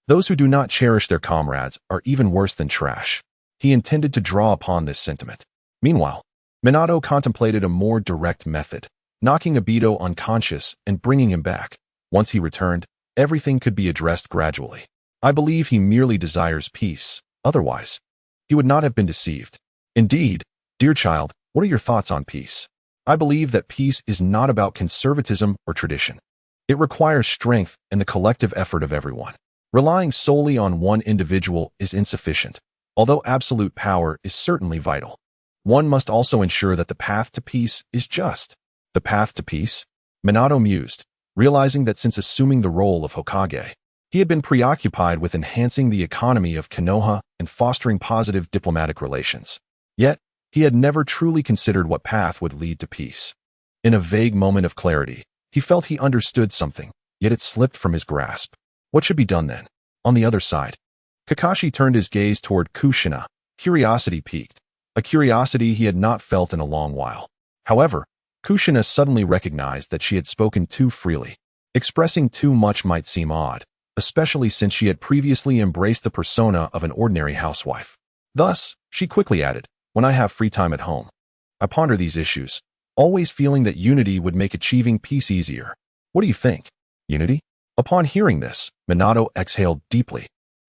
Those who do not cherish their comrades are even worse than trash. He intended to draw upon this sentiment. Meanwhile, Minato contemplated a more direct method, knocking Aido unconscious and bringing him back. Once he returned, everything could be addressed gradually. I believe he merely desires peace. Otherwise, he would not have been deceived. Indeed, dear child, what are your thoughts on peace? I believe that peace is not about conservatism or tradition. It requires strength and the collective effort of everyone. Relying solely on one individual is insufficient, although absolute power is certainly vital. One must also ensure that the path to peace is just. The path to peace? Minato mused, realizing that since assuming the role of Hokage, he had been preoccupied with enhancing the economy of Konoha and fostering positive diplomatic relations. Yet, he had never truly considered what path would lead to peace. In a vague moment of clarity, he felt he understood something, yet it slipped from his grasp. What should be done then? On the other side, Kakashi turned his gaze toward Kushina. Curiosity piqued, a curiosity he had not felt in a long while. However, Kushina suddenly recognized that she had spoken too freely. Expressing too much might seem odd, especially since she had previously embraced the persona of an ordinary housewife. Thus, she quickly added, when I have free time at home, I ponder these issues, always feeling that unity would make achieving peace easier. What do you think? Unity? Upon hearing this, Minato exhaled deeply,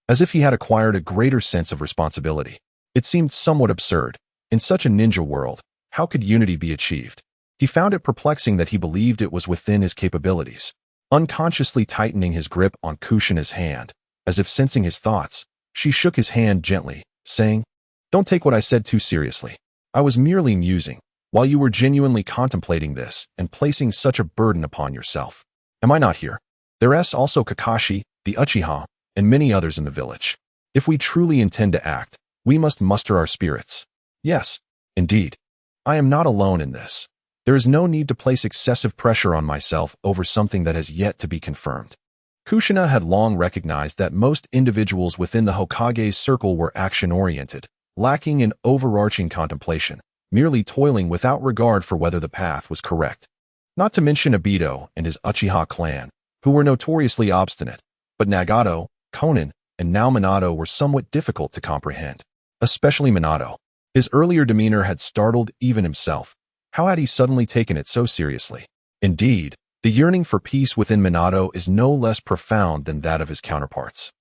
as if he had acquired a greater sense of responsibility. It seemed somewhat absurd. In such a ninja world, how could unity be achieved? He found it perplexing that he believed it was within his capabilities. Unconsciously tightening his grip on Kushina's hand, as if sensing his thoughts, she shook his hand gently, saying, Don't take what I said too seriously. I was merely musing, while you were genuinely contemplating this and placing such a burden upon yourself. Am I not here? There's also Kakashi, the Uchiha, and many others in the village. If we truly intend to act, we must muster our spirits. Yes, indeed. I am not alone in this. There is no need to place excessive pressure on myself over something that has yet to be confirmed. Kushina had long recognized that most individuals within the Hokage's circle were action-oriented, lacking in overarching contemplation, merely toiling without regard for whether the path was correct. Not to mention Aido and his Uchiha clan, who were notoriously obstinate, but Nagato, Konan, and now Minato were somewhat difficult to comprehend. Especially Minato. His earlier demeanor had startled even himself. How had he suddenly taken it so seriously? Indeed, the yearning for peace within Minato is no less profound than that of his counterparts.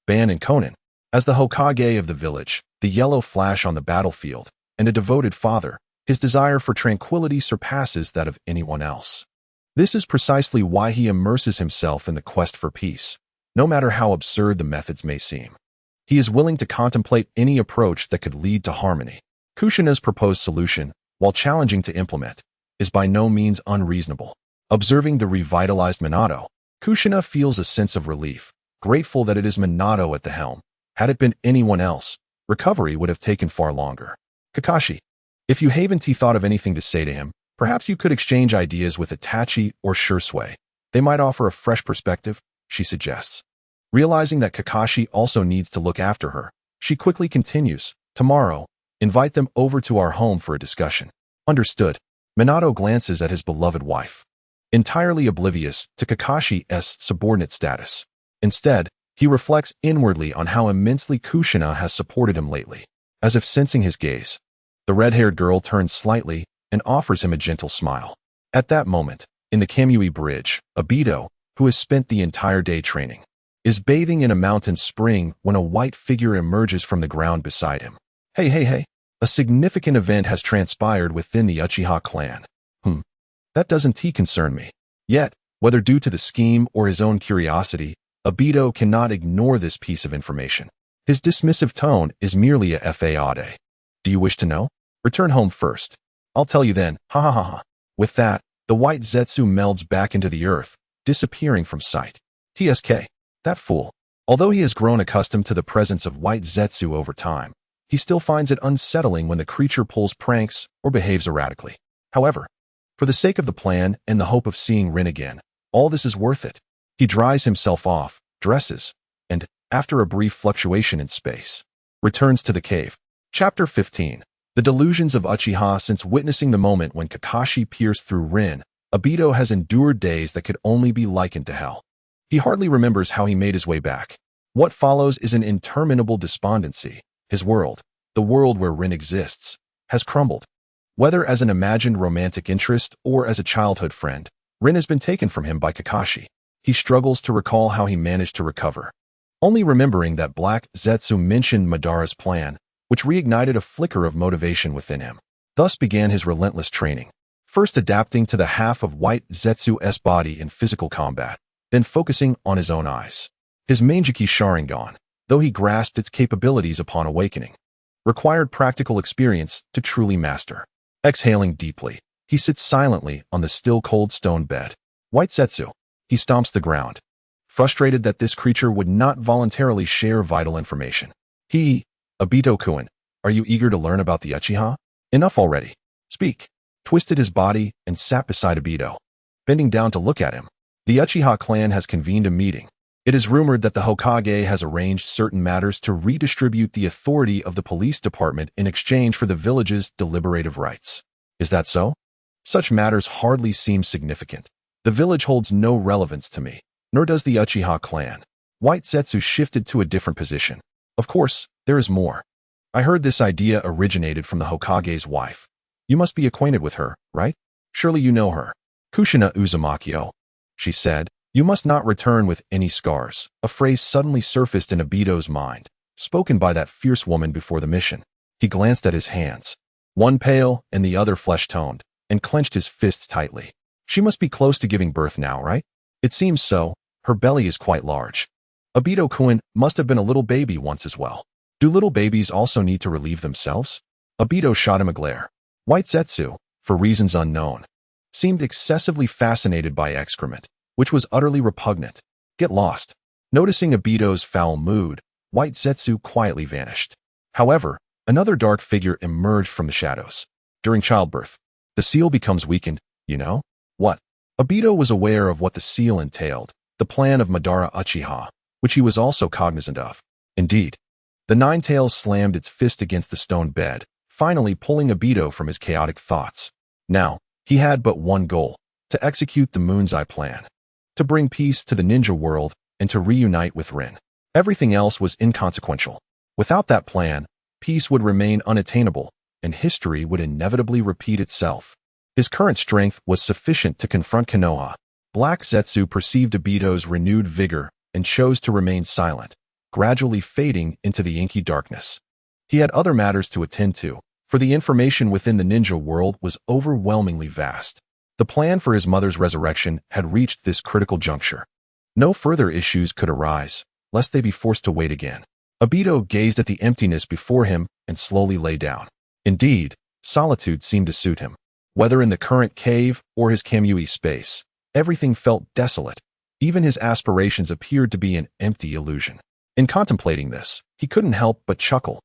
Ban and Konan. As the Hokage of the village, the yellow flash on the battlefield, and a devoted father, his desire for tranquility surpasses that of anyone else. This is precisely why he immerses himself in the quest for peace, no matter how absurd the methods may seem. He is willing to contemplate any approach that could lead to harmony. Kushina's proposed solution, while challenging to implement, is by no means unreasonable. Observing the revitalized Minato, Kushina feels a sense of relief, grateful that it is Minato at the helm. Had it been anyone else, recovery would have taken far longer. Kakashi, if you haven't thought of anything to say to him, perhaps you could exchange ideas with Itachi or Shursui. They might offer a fresh perspective, she suggests. Realizing that Kakashi also needs to look after her, she quickly continues, tomorrow, invite them over to our home for a discussion. Understood. Minato glances at his beloved wife. entirely oblivious to Kakashi's subordinate status. Instead, he reflects inwardly on how immensely Kushina has supported him lately. As if sensing his gaze, the red-haired girl turns slightly and offers him a gentle smile. At that moment, in the Kamui Bridge, Aido, who has spent the entire day training, is bathing in a mountain spring when a white figure emerges from the ground beside him. Hey. A significant event has transpired within the Uchiha clan. That doesn't concern me. Yet, whether due to the scheme or his own curiosity, Aido cannot ignore this piece of information. His dismissive tone is merely a fade. Do you wish to know? Return home first. I'll tell you then, ha ha ha ha. With that, the white Zetsu melds back into the earth, disappearing from sight. TSK. That fool. Although he has grown accustomed to the presence of white Zetsu over time, he still finds it unsettling when the creature pulls pranks or behaves erratically. However, for the sake of the plan and the hope of seeing Rin again, all this is worth it. He dries himself off, dresses, and, after a brief fluctuation in space, returns to the cave. Chapter 15. The delusions of Uchiha. Since witnessing the moment when Kakashi pierced through Rin, Aido has endured days that could only be likened to hell. He hardly remembers how he made his way back. What follows is an interminable despondency. His world, the world where Rin exists, has crumbled. Whether as an imagined romantic interest or as a childhood friend, Rin has been taken from him by Kakashi. He struggles to recall how he managed to recover, only remembering that Black Zetsu mentioned Madara's plan, which reignited a flicker of motivation within him. Thus began his relentless training, first adapting to the half of white Zetsu's body in physical combat, then focusing on his own eyes. His Manjiki Sharingan, though he grasped its capabilities upon awakening, required practical experience to truly master. Exhaling deeply, he sits silently on the still cold stone bed. White Zetsu. He stomps the ground, frustrated that this creature would not voluntarily share vital information. Aido-kun, are you eager to learn about the Uchiha? Enough already. Speak. Twisted his body and sat beside Aido, bending down to look at him. The Uchiha clan has convened a meeting. It is rumored that the Hokage has arranged certain matters to redistribute the authority of the police department in exchange for the village's deliberative rights. Is that so? Such matters hardly seem significant. The village holds no relevance to me, nor does the Uchiha clan. White Zetsu shifted to a different position. Of course, there is more. I heard this idea originated from the Hokage's wife. You must be acquainted with her, right? Surely you know her. Kushina Uzumakyo. She said, you must not return with any scars. A phrase suddenly surfaced in Aido's mind, spoken by that fierce woman before the mission. He glanced at his hands, one pale and the other flesh-toned, and clenched his fists tightly. She must be close to giving birth now, right? It seems so. Her belly is quite large. Aido-kun must have been a little baby once as well. Do little babies also need to relieve themselves? Aido shot him a glare. White Zetsu, for reasons unknown, seemed excessively fascinated by excrement, which was utterly repugnant. Get lost. Noticing Aido's foul mood, White Zetsu quietly vanished. However, another dark figure emerged from the shadows. During childbirth, the seal becomes weakened, you know? What? Aido was aware of what the seal entailed, the plan of Madara Uchiha, which he was also cognizant of. Indeed, the Nine-Tails slammed its fist against the stone bed, finally pulling Aido from his chaotic thoughts. Now, he had but one goal, to execute the Moon's Eye plan, to bring peace to the ninja world and to reunite with Rin. Everything else was inconsequential. Without that plan, peace would remain unattainable, and history would inevitably repeat itself. His current strength was sufficient to confront Konoha. Black Zetsu perceived Aido's renewed vigor and chose to remain silent, gradually fading into the inky darkness. He had other matters to attend to, for the information within the ninja world was overwhelmingly vast. The plan for his mother's resurrection had reached this critical juncture. No further issues could arise, lest they be forced to wait again. Aido gazed at the emptiness before him and slowly lay down. Indeed, solitude seemed to suit him. Whether in the current cave or his Kamui space, everything felt desolate. Even his aspirations appeared to be an empty illusion. In contemplating this, he couldn't help but chuckle.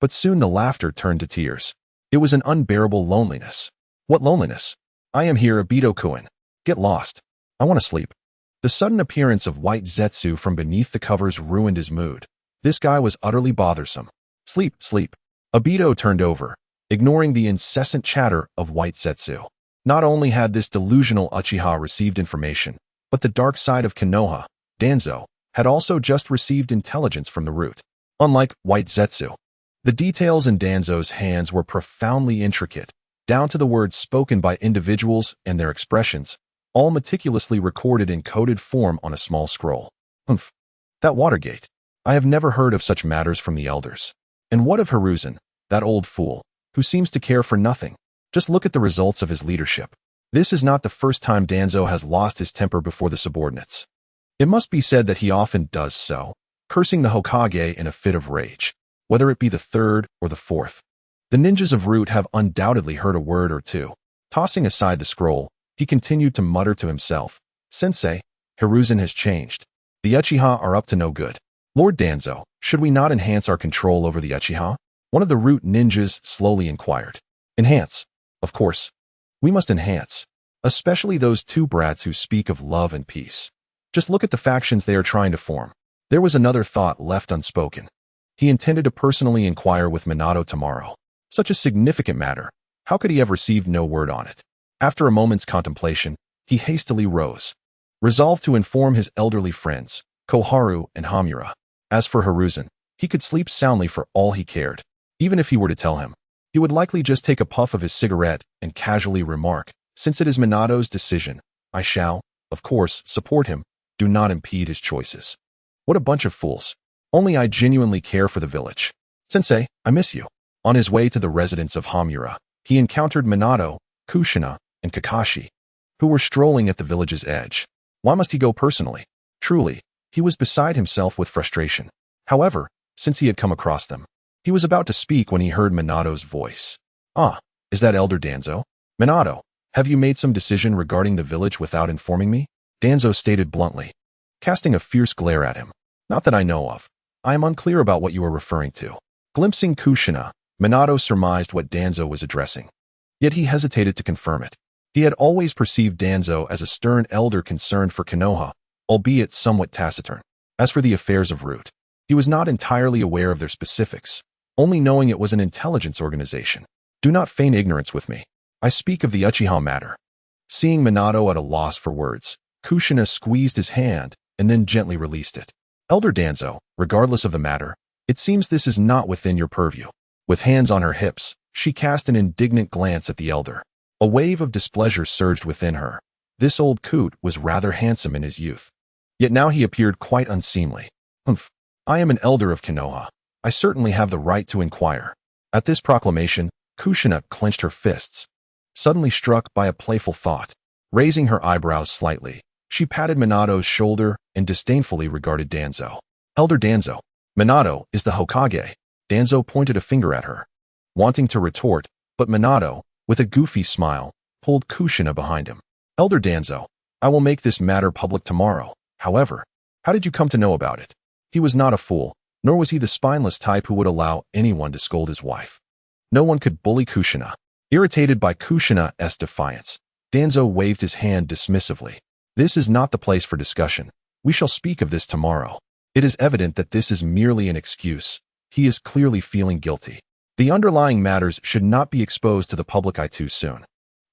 But soon the laughter turned to tears. It was an unbearable loneliness. What loneliness? I am here, Aido-kun. Get lost. I want to sleep. The sudden appearance of White Zetsu from beneath the covers ruined his mood. This guy was utterly bothersome. Sleep, sleep. Aido turned over, ignoring the incessant chatter of White Zetsu. Not only had this delusional Uchiha received information, but the dark side of Konoha, Danzo, had also just received intelligence from the root. Unlike White Zetsu, the details in Danzo's hands were profoundly intricate, down to the words spoken by individuals and their expressions, all meticulously recorded in coded form on a small scroll. Humph. That Watergate. I have never heard of such matters from the elders. And what of Hiruzen, that old fool, who seems to care for nothing? Just look at the results of his leadership. This is not the first time Danzo has lost his temper before the subordinates. It must be said that he often does so, cursing the Hokage in a fit of rage, whether it be the third or the fourth. The ninjas of Root have undoubtedly heard a word or two. Tossing aside the scroll, he continued to mutter to himself, "Sensei, Hiruzen has changed. The Uchiha are up to no good. Lord Danzo, should we not enhance our control over the Uchiha?" One of the Root ninjas slowly inquired. "Enhance? Of course. We must enhance. Especially those two brats who speak of love and peace. Just look at the factions they are trying to form." There was another thought left unspoken. He intended to personally inquire with Minato tomorrow. Such a significant matter. How could he have received no word on it? After a moment's contemplation, he hastily rose, resolved to inform his elderly friends, Koharu and Hamura. As for Hiruzen, he could sleep soundly for all he cared. Even if he were to tell him, he would likely just take a puff of his cigarette and casually remark, "Since it is Minato's decision, I shall, of course, support him. Do not impede his choices." What a bunch of fools. Only I genuinely care for the village. "Sensei, I miss you." On his way to the residence of Hamura, he encountered Minato, Kushina, and Kakashi, who were strolling at the village's edge. Why must he go personally? Truly, he was beside himself with frustration. However, since he had come across them, he was about to speak when he heard Minato's voice. "Ah, is that Elder Danzo? Minato, have you made some decision regarding the village without informing me?" Danzo stated bluntly, casting a fierce glare at him. "Not that I know of. I am unclear about what you are referring to." Glimpsing Kushina, Minato surmised what Danzo was addressing. Yet he hesitated to confirm it. He had always perceived Danzo as a stern elder concerned for Konoha, albeit somewhat taciturn. As for the affairs of Root, he was not entirely aware of their specifics, only knowing it was an intelligence organization. "Do not feign ignorance with me. I speak of the Uchiha matter." Seeing Minato at a loss for words, Kushina squeezed his hand and then gently released it. "Elder Danzo, regardless of the matter, it seems this is not within your purview." With hands on her hips, she cast an indignant glance at the elder. A wave of displeasure surged within her. This old coot was rather handsome in his youth. Yet now he appeared quite unseemly. "Humph. I am an elder of Konoha. I certainly have the right to inquire." At this proclamation, Kushina clenched her fists, suddenly struck by a playful thought. Raising her eyebrows slightly, she patted Minato's shoulder and disdainfully regarded Danzo. "Elder Danzo, Minato is the Hokage." Danzo pointed a finger at her, wanting to retort, but Minato, with a goofy smile, pulled Kushina behind him. "Elder Danzo, I will make this matter public tomorrow. However, how did you come to know about it?" He was not a fool, nor was he the spineless type who would allow anyone to scold his wife. No one could bully Kushina. Irritated by Kushina's defiance, Danzo waved his hand dismissively. "This is not the place for discussion. We shall speak of this tomorrow. It is evident that this is merely an excuse. He is clearly feeling guilty. The underlying matters should not be exposed to the public eye too soon."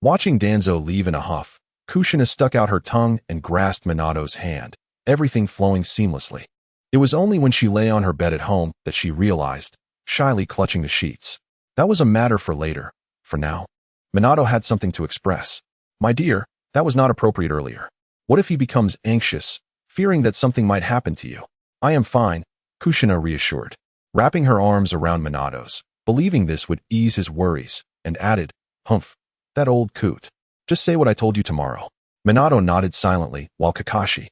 Watching Danzo leave in a huff, Kushina stuck out her tongue and grasped Minato's hand, everything flowing seamlessly. It was only when she lay on her bed at home that she realized, shyly clutching the sheets. That was a matter for later. For now, Minato had something to express. "My dear, that was not appropriate earlier. What if he becomes anxious, fearing that something might happen to you?" "I am fine," Kushina reassured, wrapping her arms around Minato's, believing this would ease his worries, and added, "Humph, that old coot. Just say what I told you tomorrow." Minato nodded silently, while Kakashi,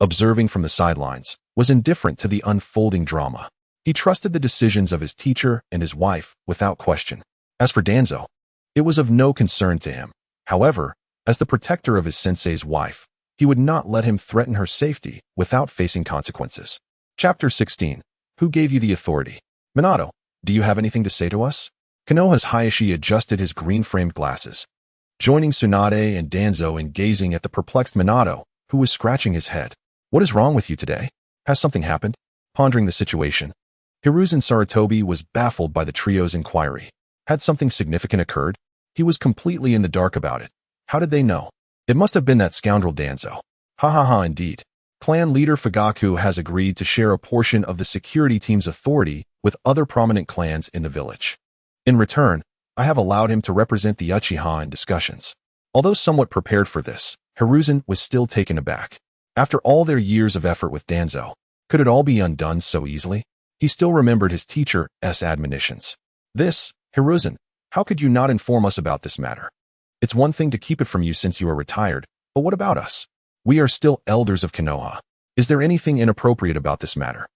observing from the sidelines, was indifferent to the unfolding drama. He trusted the decisions of his teacher and his wife without question. As for Danzo, it was of no concern to him. However, as the protector of his sensei's wife, he would not let him threaten her safety without facing consequences. Chapter 16. Who gave you the authority? "Minato, do you have anything to say to us?" Konoha's Hayashi adjusted his green-framed glasses, joining Tsunade and Danzo in gazing at the perplexed Minato, who was scratching his head. "What is wrong with you today? Has something happened?" Pondering the situation, Hiruzen Sarutobi was baffled by the trio's inquiry. Had something significant occurred? He was completely in the dark about it. How did they know? It must have been that scoundrel Danzo. Ha ha ha, indeed. Clan leader Fugaku has agreed to share a portion of the security team's authority with other prominent clans in the village. In return, I have allowed him to represent the Uchiha in discussions. Although somewhat prepared for this, Hiruzen was still taken aback. After all their years of effort with Danzo, could it all be undone so easily? He still remembered his teacher's admonitions. This, Hiruzen, how could you not inform us about this matter? It's one thing to keep it from you since you are retired, but what about us? We are still elders of Konoha. Is there anything inappropriate about this matter?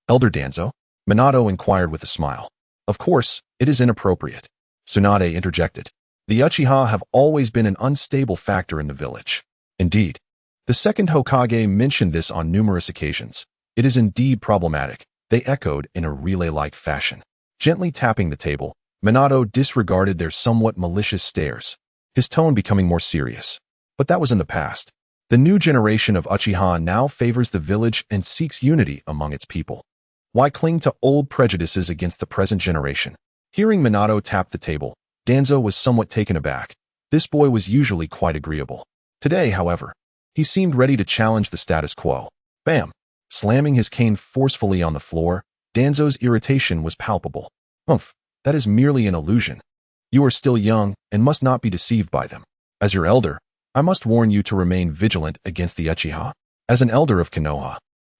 Elder Danzo? Minato inquired with a smile. Of course, it is inappropriate. Tsunade interjected. The Uchiha have always been an unstable factor in the village. Indeed. The second Hokage mentioned this on numerous occasions. It is indeed problematic, they echoed in a relay-like fashion. Gently tapping the table, Minato disregarded their somewhat malicious stares, his tone becoming more serious. But that was in the past. The new generation of Uchiha now favors the village and seeks unity among its people. Why cling to old prejudices against the present generation? Hearing Minato tap the table, Danzo was somewhat taken aback. This boy was usually quite agreeable. Today, however, he seemed ready to challenge the status quo. Bam! Slamming his cane forcefully on the floor, Danzo's irritation was palpable. Humph, that is merely an illusion. You are still young and must not be deceived by them. As your elder, I must warn you to remain vigilant against the Uchiha. As an elder of Konoha,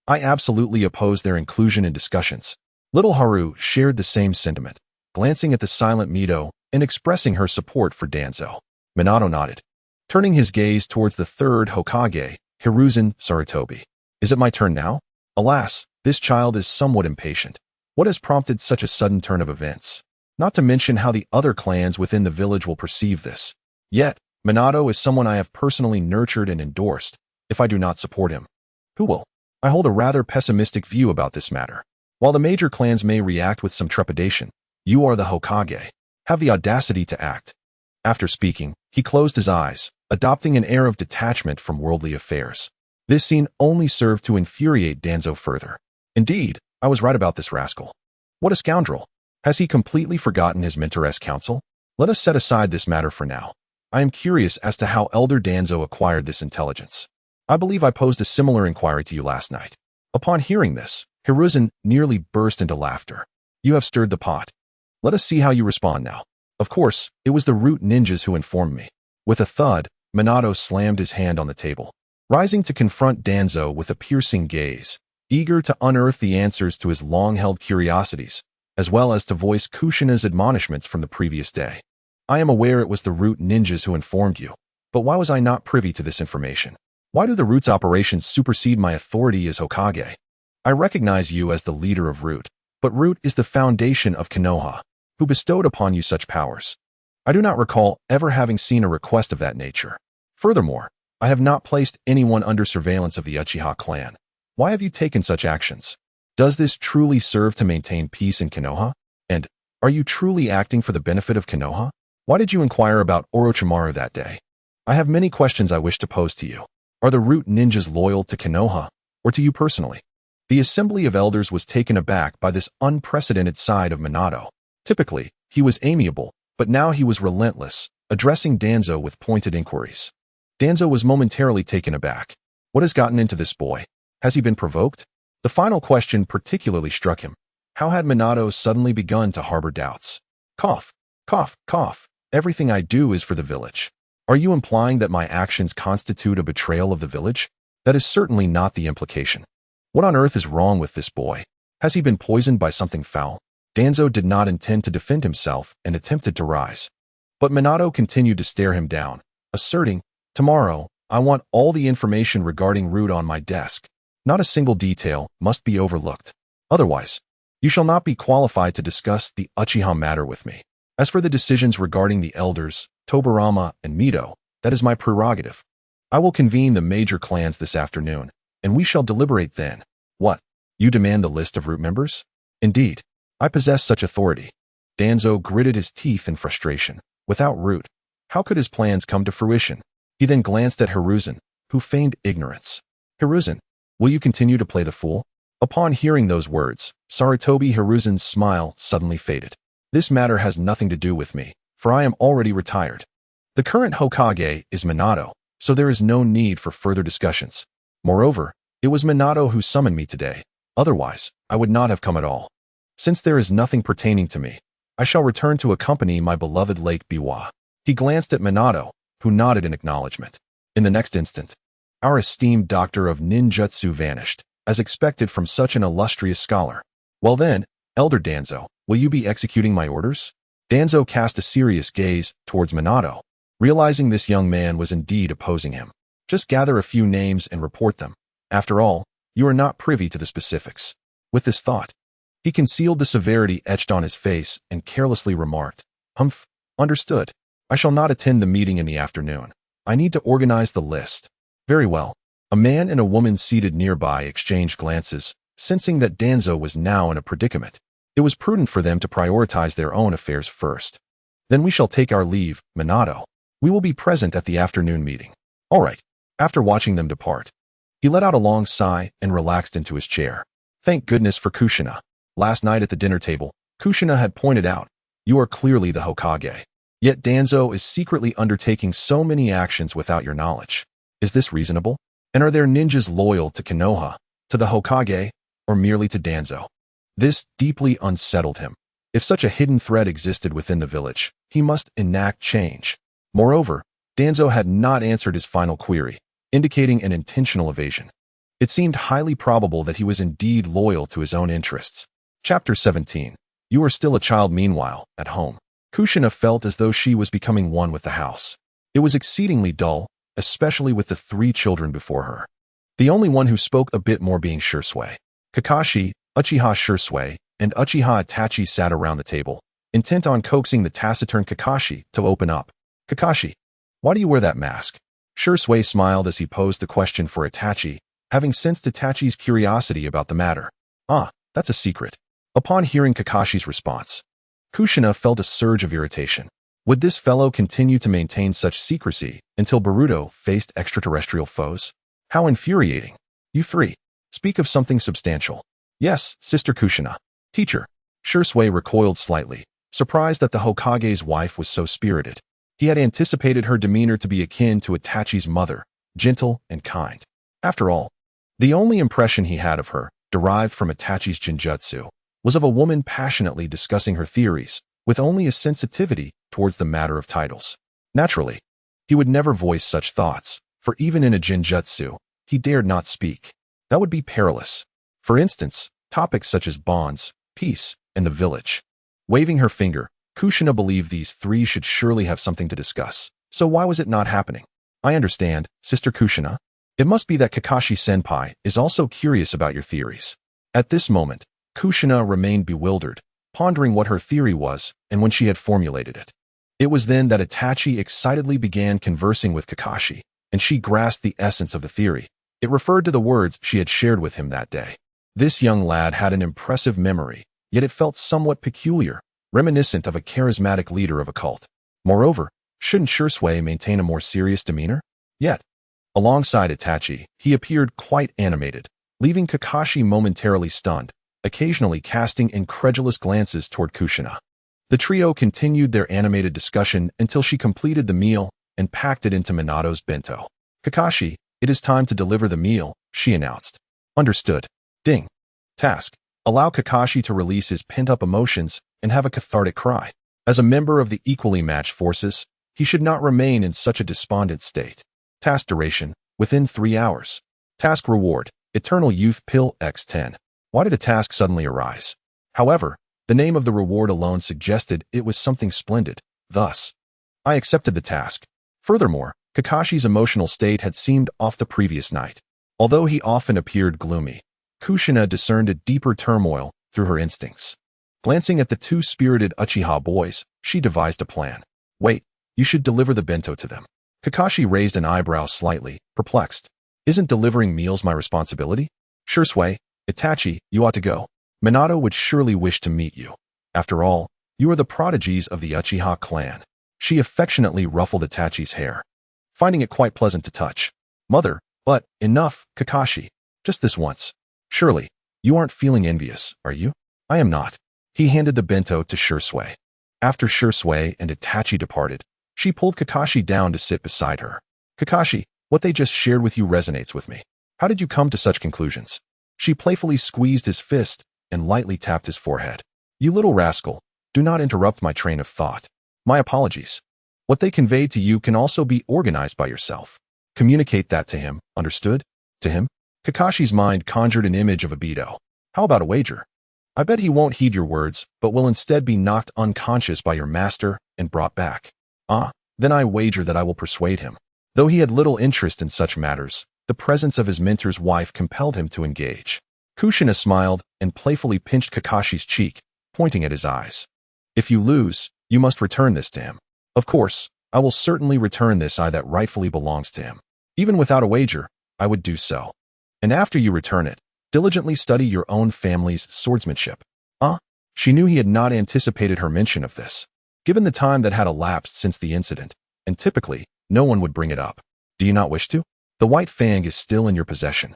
I absolutely oppose their inclusion in discussions. Little Haru shared the same sentiment, glancing at the silent Mito and expressing her support for Danzo. Minato nodded, turning his gaze towards the third Hokage, Hiruzen Sarutobi. Is it my turn now? Alas, this child is somewhat impatient. What has prompted such a sudden turn of events? Not to mention how the other clans within the village will perceive this. Yet, Minato is someone I have personally nurtured and endorsed. If I do not support him, who will? I hold a rather pessimistic view about this matter. While the major clans may react with some trepidation, you are the Hokage. Have the audacity to act. After speaking, he closed his eyes, adopting an air of detachment from worldly affairs. This scene only served to infuriate Danzo further. Indeed, I was right about this rascal. What a scoundrel. Has he completely forgotten his mentor's counsel? Let us set aside this matter for now. I am curious as to how Elder Danzo acquired this intelligence. I believe I posed a similar inquiry to you last night. Upon hearing this, Hiruzen nearly burst into laughter. You have stirred the pot. Let us see how you respond now. Of course, it was the root ninjas who informed me. With a thud, Minato slammed his hand on the table, rising to confront Danzo with a piercing gaze, eager to unearth the answers to his long-held curiosities, as well as to voice Kushina's admonishments from the previous day. I am aware it was the root ninjas who informed you, but why was I not privy to this information? Why do the root's operations supersede my authority as Hokage? I recognize you as the leader of Root, but Root is the foundation of Konoha, who bestowed upon you such powers. I do not recall ever having seen a request of that nature. Furthermore, I have not placed anyone under surveillance of the Uchiha clan. Why have you taken such actions? Does this truly serve to maintain peace in Konoha? And, are you truly acting for the benefit of Konoha? Why did you inquire about Orochimaru that day? I have many questions I wish to pose to you. Are the root ninjas loyal to Konoha, or to you personally? The assembly of elders was taken aback by this unprecedented side of Minato. Typically, he was amiable, but now he was relentless, addressing Danzo with pointed inquiries. Danzo was momentarily taken aback. What has gotten into this boy? Has he been provoked? The final question particularly struck him. How had Minato suddenly begun to harbor doubts? Cough, cough, cough. Everything I do is for the village. Are you implying that my actions constitute a betrayal of the village? That is certainly not the implication. What on earth is wrong with this boy? Has he been poisoned by something foul? Danzo did not intend to defend himself and attempted to rise. But Minato continued to stare him down, asserting, "Tomorrow, I want all the information regarding Root on my desk. Not a single detail must be overlooked. Otherwise, you shall not be qualified to discuss the Uchiha matter with me. As for the decisions regarding the elders, Tobirama and Mito, that is my prerogative. I will convene the major clans this afternoon, and we shall deliberate then." What? You demand the list of Root members? Indeed, I possess such authority. Danzo gritted his teeth in frustration. Without Root, how could his plans come to fruition? He then glanced at Hiruzen, who feigned ignorance. Hiruzen, will you continue to play the fool? Upon hearing those words, Sarutobi Hiruzen's smile suddenly faded. This matter has nothing to do with me, for I am already retired. The current Hokage is Minato, so there is no need for further discussions. Moreover, it was Minato who summoned me today. Otherwise, I would not have come at all. Since there is nothing pertaining to me, I shall return to accompany my beloved Lake Biwa. He glanced at Minato, who nodded in acknowledgement. In the next instant, our esteemed doctor of ninjutsu vanished, as expected from such an illustrious scholar. Well then, Elder Danzo, will you be executing my orders? Danzo cast a serious gaze towards Minato, realizing this young man was indeed opposing him. Just gather a few names and report them. After all, you are not privy to the specifics. With this thought, he concealed the severity etched on his face and carelessly remarked, "Humph, understood. I shall not attend the meeting in the afternoon. I need to organize the list." Very well. A man and a woman seated nearby exchanged glances, sensing that Danzo was now in a predicament. It was prudent for them to prioritize their own affairs first. Then we shall take our leave, Minato. We will be present at the afternoon meeting. All right. After watching them depart, he let out a long sigh and relaxed into his chair. Thank goodness for Kushina. Last night at the dinner table, Kushina had pointed out, "You are clearly the Hokage. Yet Danzo is secretly undertaking so many actions without your knowledge. Is this reasonable? And are there ninjas loyal to Konoha, to the Hokage, or merely to Danzo?" This deeply unsettled him. If such a hidden threat existed within the village, he must enact change. Moreover, Danzo had not answered his final query, indicating an intentional evasion. It seemed highly probable that he was indeed loyal to his own interests. Chapter 17. You are still a child. Meanwhile, at home, Kushina felt as though she was becoming one with the house. It was exceedingly dull, especially with the 3 children before her. The only one who spoke a bit more being Shisui. Kakashi, Uchiha Shisui, and Uchiha Itachi sat around the table, intent on coaxing the taciturn Kakashi to open up. "Kakashi, why do you wear that mask?" Shisui smiled as he posed the question for Itachi, having sensed Itachi's curiosity about the matter. "Ah, that's a secret." Upon hearing Kakashi's response, Kushina felt a surge of irritation. Would this fellow continue to maintain such secrecy until Boruto faced extraterrestrial foes? How infuriating. "You 3. Speak of something substantial." "Yes, Sister Kushina." "Teacher." Shisui recoiled slightly, surprised that the Hokage's wife was so spirited. He had anticipated her demeanor to be akin to Itachi's mother, gentle and kind. After all, the only impression he had of her, derived from Itachi's genjutsu, was of a woman passionately discussing her theories, with only a sensitivity towards the matter of titles. Naturally, he would never voice such thoughts, for even in a genjutsu, he dared not speak. That would be perilous. For instance, topics such as bonds, peace, and the village. Waving her finger, Kushina believed these 3 should surely have something to discuss. So why was it not happening? "I understand, Sister Kushina. It must be that Kakashi-senpai is also curious about your theories." At this moment, Kushina remained bewildered, pondering what her theory was and when she had formulated it. It was then that Itachi excitedly began conversing with Kakashi, and she grasped the essence of the theory. It referred to the words she had shared with him that day. This young lad had an impressive memory, yet it felt somewhat peculiar, reminiscent of a charismatic leader of a cult. Moreover, shouldn't Shisui maintain a more serious demeanor? Yet, alongside Itachi, he appeared quite animated, leaving Kakashi momentarily stunned, occasionally casting incredulous glances toward Kushina. The trio continued their animated discussion until she completed the meal and packed it into Minato's bento. "Kakashi, it is time to deliver the meal," she announced. "Understood." Ding. Task. Allow Kakashi to release his pent-up emotions and have a cathartic cry. As a member of the equally matched forces, he should not remain in such a despondent state. Task duration, within 3 hours. Task reward, Eternal Youth Pill x10. Why did a task suddenly arise? However, the name of the reward alone suggested it was something splendid. Thus, I accepted the task. Furthermore, Kakashi's emotional state had seemed off the previous night. Although he often appeared gloomy, Kushina discerned a deeper turmoil through her instincts. Glancing at the 2 spirited Uchiha boys, she devised a plan. "Wait, you should deliver the bento to them." Kakashi raised an eyebrow slightly, perplexed. "Isn't delivering meals my responsibility?" "Shisui, Itachi, you ought to go. Minato would surely wish to meet you. After all, you are the prodigies of the Uchiha clan." She affectionately ruffled Itachi's hair, finding it quite pleasant to touch. "Mother, but enough, Kakashi. Just this once. Surely, you aren't feeling envious, are you?" "I am not." He handed the bento to Shisui. After Shisui and Itachi departed, She pulled Kakashi down to sit beside her. Kakashi, what they just shared with you resonates with me. How did you come to such conclusions? She playfully squeezed his fist and lightly tapped his forehead. You little rascal, do not interrupt my train of thought. My apologies. What they conveyed to you can also be organized by yourself. Communicate that to him, understood? To him? Kakashi's mind conjured an image of Aido. How about a wager? I bet he won't heed your words, but will instead be knocked unconscious by your master and brought back. Ah, then I wager that I will persuade him. Though he had little interest in such matters, the presence of his mentor's wife compelled him to engage. Kushina smiled and playfully pinched Kakashi's cheek, pointing at his eyes. If you lose, you must return this to him. Of course, I will certainly return this eye that rightfully belongs to him. Even without a wager, I would do so. And after you return it, diligently study your own family's swordsmanship. She knew he had not anticipated her mention of this, given the time that had elapsed since the incident, and typically, no one would bring it up. Do you not wish to? The white fang is still in your possession,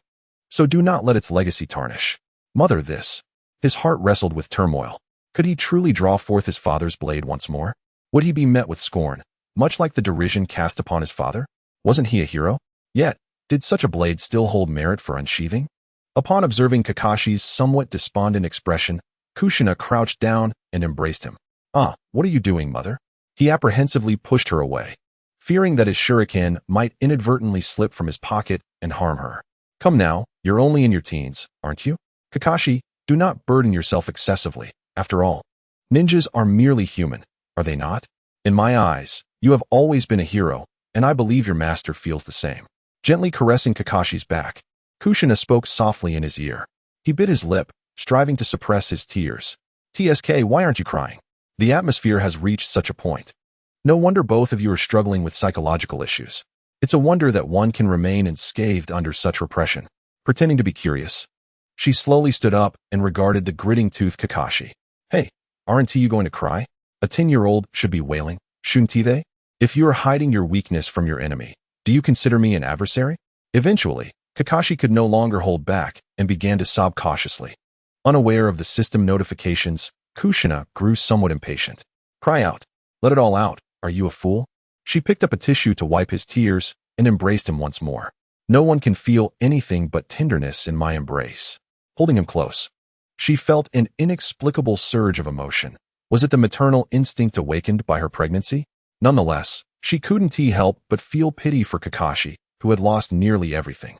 so do not let its legacy tarnish. Mother, this. His heart wrestled with turmoil. Could he truly draw forth his father's blade once more? Would he be met with scorn, much like the derision cast upon his father? Wasn't he a hero? Yet, did such a blade still hold merit for unsheathing? Upon observing Kakashi's somewhat despondent expression, Kushina crouched down and embraced him. What are you doing, mother? He apprehensively pushed her away, fearing that his shuriken might inadvertently slip from his pocket and harm her. Come now, you're only in your teens, aren't you? Kakashi, do not burden yourself excessively. After all, ninjas are merely human, are they not? In my eyes, you have always been a hero, and I believe your master feels the same. Gently caressing Kakashi's back, Kushina spoke softly in his ear. He bit his lip, striving to suppress his tears. TSK, why aren't you crying? The atmosphere has reached such a point. No wonder both of you are struggling with psychological issues. It's a wonder that one can remain unscathed under such repression. Pretending to be curious, she slowly stood up and regarded the gritting-toothed Kakashi. Hey, aren't you going to cry? A 10-year-old should be wailing, shouldn't they? If you are hiding your weakness from your enemy, do you consider me an adversary? Eventually, Kakashi could no longer hold back and began to sob cautiously. Unaware of the system notifications, Kushina grew somewhat impatient. Cry out. Let it all out. Are you a fool? She picked up a tissue to wipe his tears and embraced him once more. No one can feel anything but tenderness in my embrace. Holding him close, she felt an inexplicable surge of emotion. Was it the maternal instinct awakened by her pregnancy? Nonetheless, she couldn't help but feel pity for Kakashi, who had lost nearly everything.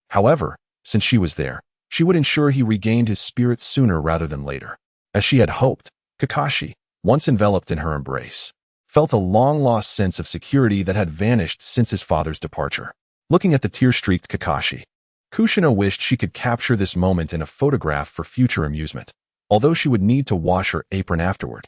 However, since she was there, she would ensure he regained his spirits sooner rather than later. As she had hoped, Kakashi, once enveloped in her embrace, felt a long-lost sense of security that had vanished since his father's departure. Looking at the tear-streaked Kakashi, Kushina wished she could capture this moment in a photograph for future amusement, although she would need to wash her apron afterward,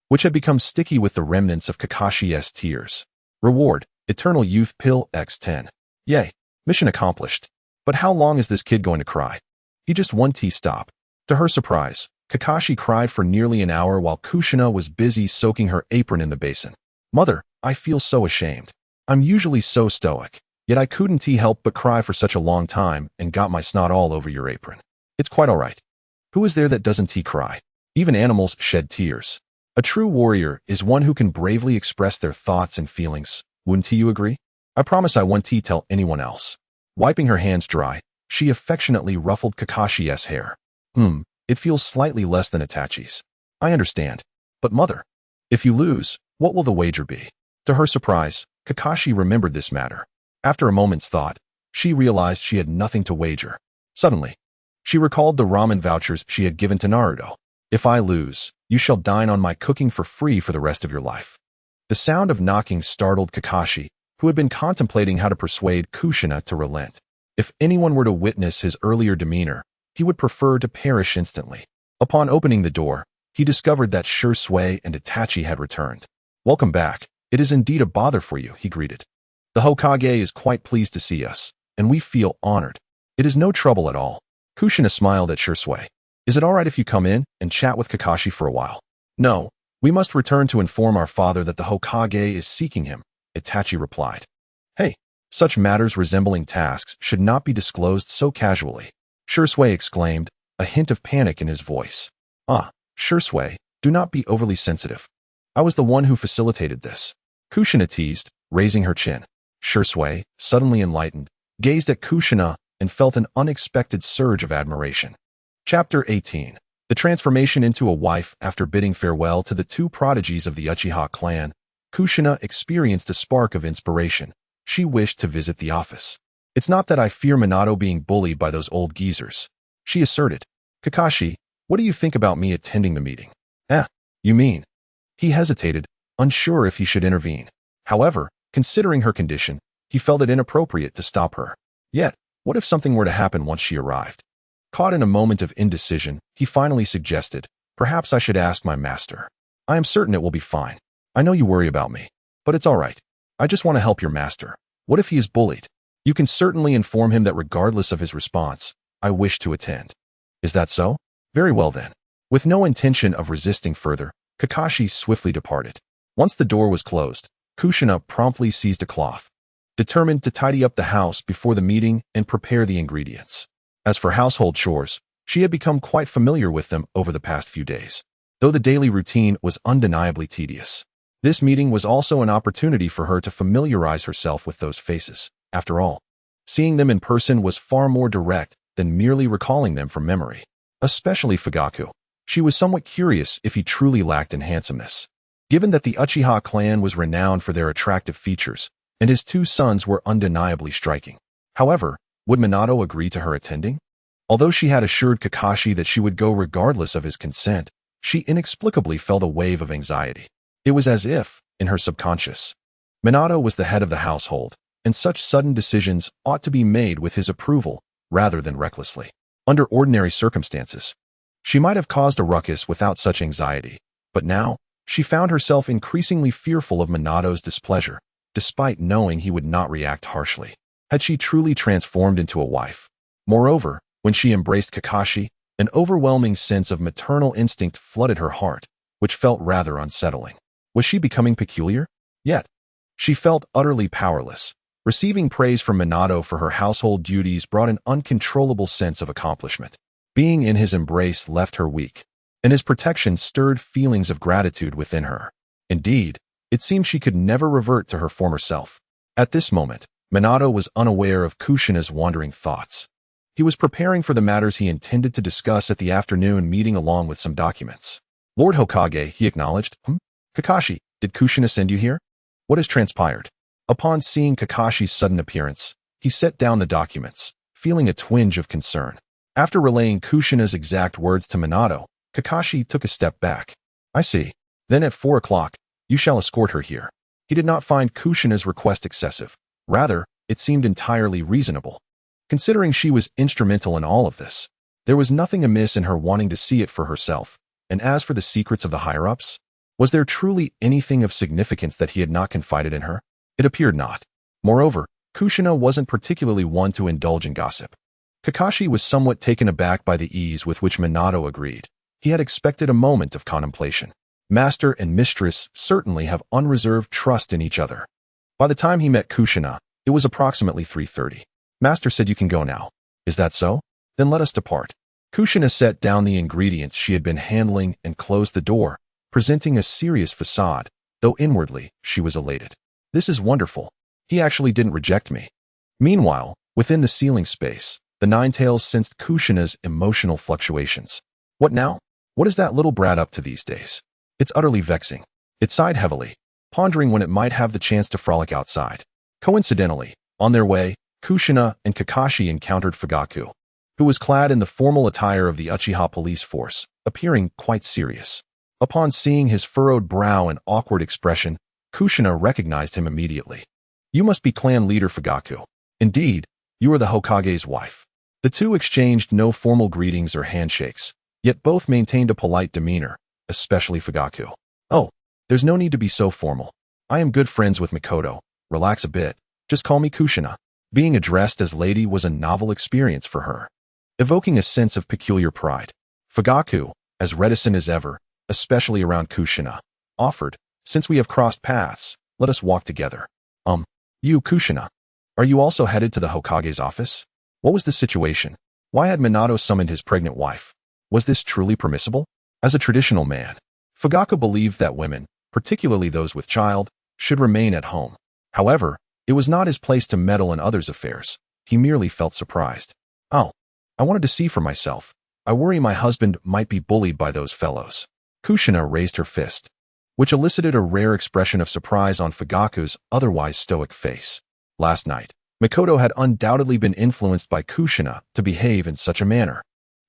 which had become sticky with the remnants of Kakashi's tears. Reward, Eternal Youth Pill X10. Yay, mission accomplished. But how long is this kid going to cry? He just one stop. To her surprise, Kakashi cried for nearly an hour while Kushina was busy soaking her apron in the basin. Mother, I feel so ashamed. I'm usually so stoic, yet I couldn't help but cry for such a long time and got my snot all over your apron. It's quite all right. Who is there that doesn't cry? Even animals shed tears. A true warrior is one who can bravely express their thoughts and feelings. Wouldn't you agree? I promise I won't tell anyone else. Wiping her hands dry, she affectionately ruffled Kakashi's hair. It feels slightly less than Itachi's. I understand. But mother, if you lose, what will the wager be? To her surprise, Kakashi remembered this matter. After a moment's thought, she realized she had nothing to wager. Suddenly, she recalled the ramen vouchers she had given to Naruto. If I lose, you shall dine on my cooking for free for the rest of your life. The sound of knocking startled Kakashi, who had been contemplating how to persuade Kushina to relent. If anyone were to witness his earlier demeanor, he would prefer to perish instantly. Upon opening the door, he discovered that Shursui and Itachi had returned. Welcome back. It is indeed a bother for you, he greeted. The Hokage is quite pleased to see us, and we feel honored. It is no trouble at all. Kushina smiled at Shursui. Is it all right if you come in and chat with Kakashi for a while? No, we must return to inform our father that the Hokage is seeking him, Itachi replied. Hey, such matters resembling tasks should not be disclosed so casually, Shursui exclaimed, a hint of panic in his voice. Shursui, do not be overly sensitive. I was the one who facilitated this. Kushina teased, raising her chin. Shursui, suddenly enlightened, gazed at Kushina and felt an unexpected surge of admiration. Chapter 18. The transformation into a wife. After bidding farewell to the two prodigies of the Uchiha clan, Kushina experienced a spark of inspiration. She wished to visit the office. It's not that I fear Minato being bullied by those old geezers, she asserted. Kakashi, what do you think about me attending the meeting? You mean? He hesitated, unsure if he should intervene. However, considering her condition, he felt it inappropriate to stop her. Yet, what if something were to happen once she arrived? Caught in a moment of indecision, he finally suggested, perhaps I should ask my master. I am certain it will be fine. I know you worry about me, but it's all right. I just want to help your master. What if he is bullied? You can certainly inform him that regardless of his response, I wish to attend. Is that so? Very well then. With no intention of resisting further, Kakashi swiftly departed. Once the door was closed, Kushina promptly seized a cloth, determined to tidy up the house before the meeting and prepare the ingredients. As for household chores, she had become quite familiar with them over the past few days, though the daily routine was undeniably tedious. This meeting was also an opportunity for her to familiarize herself with those faces. After all, seeing them in person was far more direct than merely recalling them from memory. Especially Fugaku. She was somewhat curious if he truly lacked in handsomeness. Given that the Uchiha clan was renowned for their attractive features, and his two sons were undeniably striking. However, would Minato agree to her attending? Although she had assured Kakashi that she would go regardless of his consent, she inexplicably felt a wave of anxiety. It was as if, in her subconscious, Minato was the head of the household, and such sudden decisions ought to be made with his approval rather than recklessly. Under ordinary circumstances, she might have caused a ruckus without such anxiety, but now, she found herself increasingly fearful of Minato's displeasure, despite knowing he would not react harshly. Had she truly transformed into a wife? Moreover, when she embraced Kakashi, an overwhelming sense of maternal instinct flooded her heart, which felt rather unsettling. Was she becoming peculiar? Yet, she felt utterly powerless. Receiving praise from Minato for her household duties brought an uncontrollable sense of accomplishment. Being in his embrace left her weak, and his protection stirred feelings of gratitude within her. Indeed, it seemed she could never revert to her former self. At this moment, Minato was unaware of Kushina's wandering thoughts. He was preparing for the matters he intended to discuss at the afternoon meeting along with some documents. Lord Hokage, he acknowledged. Kakashi, did Kushina send you here? What has transpired? Upon seeing Kakashi's sudden appearance, he set down the documents, feeling a twinge of concern. After relaying Kushina's exact words to Minato, Kakashi took a step back. I see. Then at 4 o'clock, you shall escort her here. He did not find Kushina's request excessive. Rather, it seemed entirely reasonable. Considering she was instrumental in all of this, there was nothing amiss in her wanting to see it for herself. And as for the secrets of the higher-ups, was there truly anything of significance that he had not confided in her? It appeared not. Moreover, Kushina wasn't particularly one to indulge in gossip. Kakashi was somewhat taken aback by the ease with which Minato agreed. He had expected a moment of contemplation. Master and mistress certainly have unreserved trust in each other. By the time he met Kushina, it was approximately 3:30. Master said you can go now. Is that so? Then let us depart. Kushina set down the ingredients she had been handling and closed the door, presenting a serious facade, though inwardly she was elated. This is wonderful. He actually didn't reject me. Meanwhile, within the ceiling space, the Ninetales sensed Kushina's emotional fluctuations. What now? What is that little brat up to these days? It's utterly vexing. It sighed heavily, pondering when it might have the chance to frolic outside. Coincidentally, on their way, Kushina and Kakashi encountered Fugaku, who was clad in the formal attire of the Uchiha police force, appearing quite serious. Upon seeing his furrowed brow and awkward expression, Kushina recognized him immediately. You must be clan leader Fugaku. Indeed, you are the Hokage's wife. The two exchanged no formal greetings or handshakes, yet both maintained a polite demeanor, especially Fugaku. Oh, there's no need to be so formal. I am good friends with Mikoto. Relax a bit. Just call me Kushina. Being addressed as lady was a novel experience for her, evoking a sense of peculiar pride. Fugaku, as reticent as ever, especially around Kushina, offered, since we have crossed paths, let us walk together. You, Kushina, are you also headed to the Hokage's office? What was the situation? Why had Minato summoned his pregnant wife? Was this truly permissible? As a traditional man, Fugaku believed that women, particularly those with child, should remain at home. However, it was not his place to meddle in others' affairs. He merely felt surprised. Oh, I wanted to see for myself. I worry my husband might be bullied by those fellows. Kushina raised her fist, which elicited a rare expression of surprise on Fugaku's otherwise stoic face. Last night, Mikoto had undoubtedly been influenced by Kushina to behave in such a manner.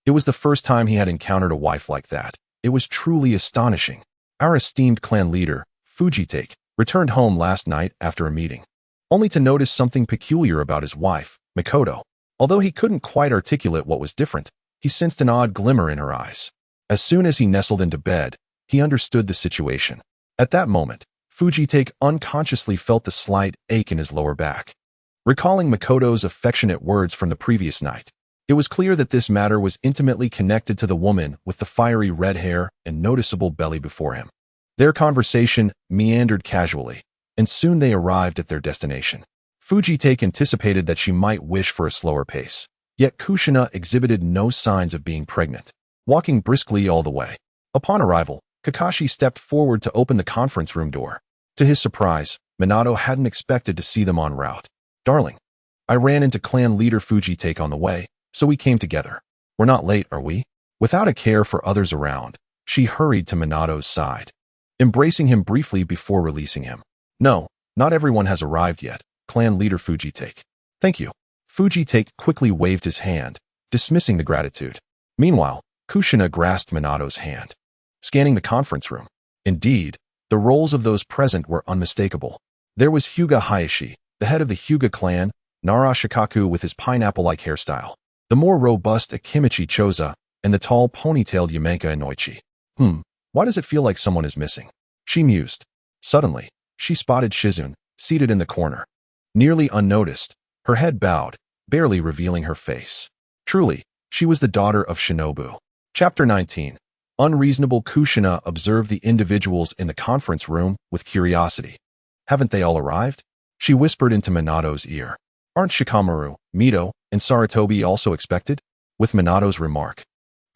It was the first time he had encountered a wife like that. It was truly astonishing. Our esteemed clan leader, Fujitake, returned home last night after a meeting, only to notice something peculiar about his wife, Mikoto. Although he couldn't quite articulate what was different, he sensed an odd glimmer in her eyes. As soon as he nestled into bed, he understood the situation. At that moment, Fujitake unconsciously felt the slight ache in his lower back. Recalling Mikoto's affectionate words from the previous night, it was clear that this matter was intimately connected to the woman with the fiery red hair and noticeable belly before him. Their conversation meandered casually, and soon they arrived at their destination. Fujitake anticipated that she might wish for a slower pace, yet Kushina exhibited no signs of being pregnant, walking briskly all the way. Upon arrival, Kakashi stepped forward to open the conference room door. To his surprise, Minato hadn't expected to see them en route. Darling, I ran into clan leader Fujitake on the way, so we came together. We're not late, are we? Without a care for others around, she hurried to Minato's side, embracing him briefly before releasing him. No, not everyone has arrived yet, clan leader Fujitake. Thank you. Fujitake quickly waved his hand, dismissing the gratitude. Meanwhile, Kushina grasped Minato's hand, scanning the conference room. Indeed, the roles of those present were unmistakable. There was Hyuga Hayashi, the head of the Hyuga clan, Nara Shikaku with his pineapple-like hairstyle, the more robust Akimichi Choza, and the tall ponytailed Yamenka Inoichi. Why does it feel like someone is missing? She mused. Suddenly, she spotted Shizune, seated in the corner. Nearly unnoticed, her head bowed, barely revealing her face. Truly, she was the daughter of Shinobu. Chapter 19. Unreasonable. Kushina observed the individuals in the conference room with curiosity. Haven't they all arrived? She whispered into Minato's ear. Aren't Shikamaru, Mito, and Sarutobi also expected? With Minato's remark,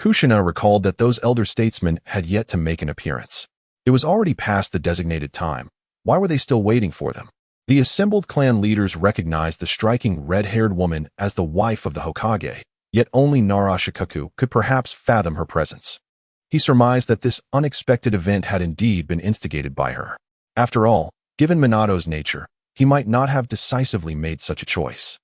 Kushina recalled that those elder statesmen had yet to make an appearance. It was already past the designated time. Why were they still waiting for them? The assembled clan leaders recognized the striking red-haired woman as the wife of the Hokage, yet only Nara Shikaku could perhaps fathom her presence. He surmised that this unexpected event had indeed been instigated by her. After all, given Minato's nature, he might not have decisively made such a choice,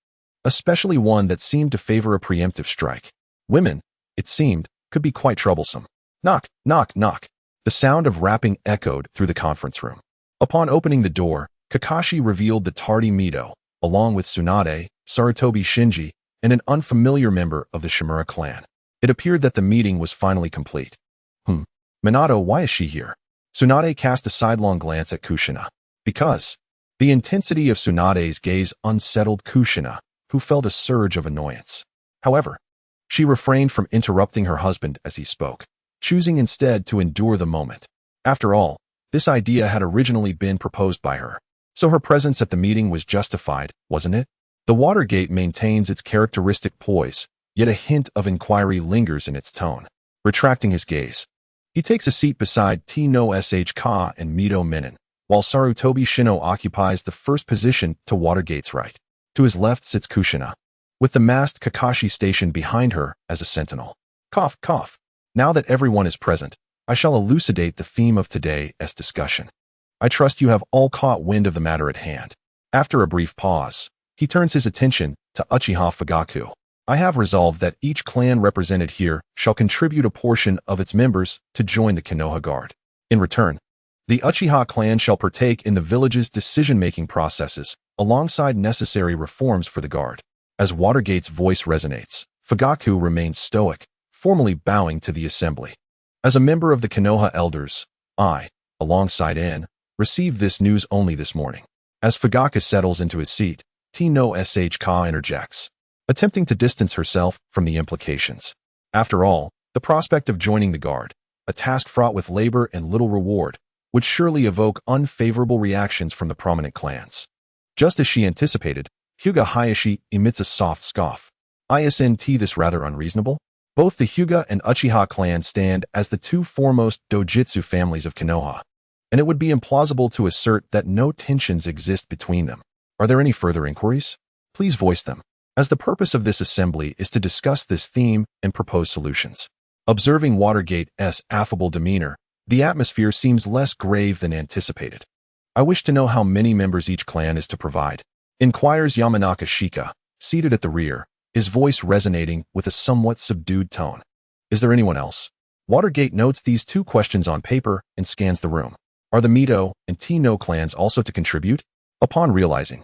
especially one that seemed to favor a preemptive strike. Women, it seemed, could be quite troublesome. Knock, knock, knock. The sound of rapping echoed through the conference room. Upon opening the door, Kakashi revealed the tardy Mito, along with Tsunade, Sarutobi Shinji, and an unfamiliar member of the Shimura clan. It appeared that the meeting was finally complete. Minato, why is she here? Tsunade cast a sidelong glance at Kushina. Because. The intensity of Tsunade's gaze unsettled Kushina, who felt a surge of annoyance. However, she refrained from interrupting her husband as he spoke, choosing instead to endure the moment. After all, this idea had originally been proposed by her, so her presence at the meeting was justified, wasn't it? The Watergate maintains its characteristic poise, yet a hint of inquiry lingers in its tone. Retracting his gaze, he takes a seat beside Tino Sh Ka and Mito Minen, while Sarutobi Shino occupies the first position to Watergate's right. To his left sits Kushina, with the masked Kakashi stationed behind her as a sentinel. Cough, cough. Now that everyone is present, I shall elucidate the theme of today's discussion. I trust you have all caught wind of the matter at hand. After a brief pause, he turns his attention to Uchiha Fugaku. I have resolved that each clan represented here shall contribute a portion of its members to join the Konoha Guard. In return, the Uchiha clan shall partake in the village's decision-making processes alongside necessary reforms for the Guard. As Watergate's voice resonates, Fugaku remains stoic, formally bowing to the assembly. As a member of the Konoha elders, I, alongside N, received this news only this morning. As Fugaku settles into his seat, Tino Sh Ka interjects, attempting to distance herself from the implications. After all, the prospect of joining the Guard, a task fraught with labor and little reward, would surely evoke unfavorable reactions from the prominent clans. Just as she anticipated, Hyuga Hayashi emits a soft scoff. Isn't this rather unreasonable? Both the Hyuga and Uchiha clans stand as the two foremost dojutsu families of Konoha. and it would be implausible to assert that no tensions exist between them. Are there any further inquiries? Please voice them, as the purpose of this assembly is to discuss this theme and propose solutions. Observing Watergate's affable demeanor, the atmosphere seems less grave than anticipated. I wish to know how many members each clan is to provide, inquires Yamanaka Shika, seated at the rear, his voice resonating with a somewhat subdued tone. Is there anyone else? Watergate notes these two questions on paper and scans the room. Are the Mito and Tino clans also to contribute? Upon realizing,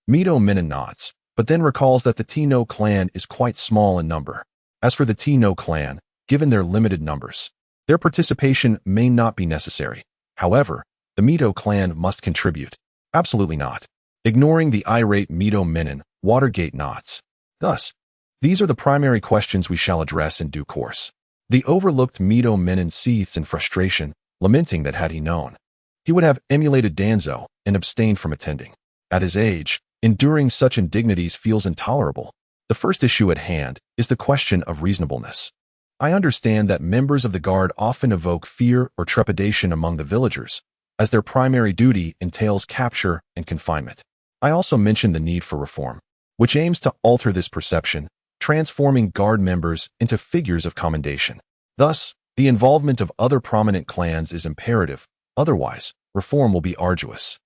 Mito Minen nods, but then recalls that the Tino clan is quite small in number. As for the Tino clan, given their limited numbers, their participation may not be necessary. However, the Mito clan must contribute. Absolutely not. Ignoring the irate Mito Minen, Watergate nods. Thus, these are the primary questions we shall address in due course. The overlooked Mito Minen seethes in frustration, lamenting that had he known, he would have emulated Danzo and abstained from attending. At his age, enduring such indignities feels intolerable. The first issue at hand is the question of reasonableness. I understand that members of the guard often evoke fear or trepidation among the villagers, as their primary duty entails capture and confinement. I also mentioned the need for reform, which aims to alter this perception, transforming guard members into figures of commendation. Thus, the involvement of other prominent clans is imperative, otherwise, reform will be arduous.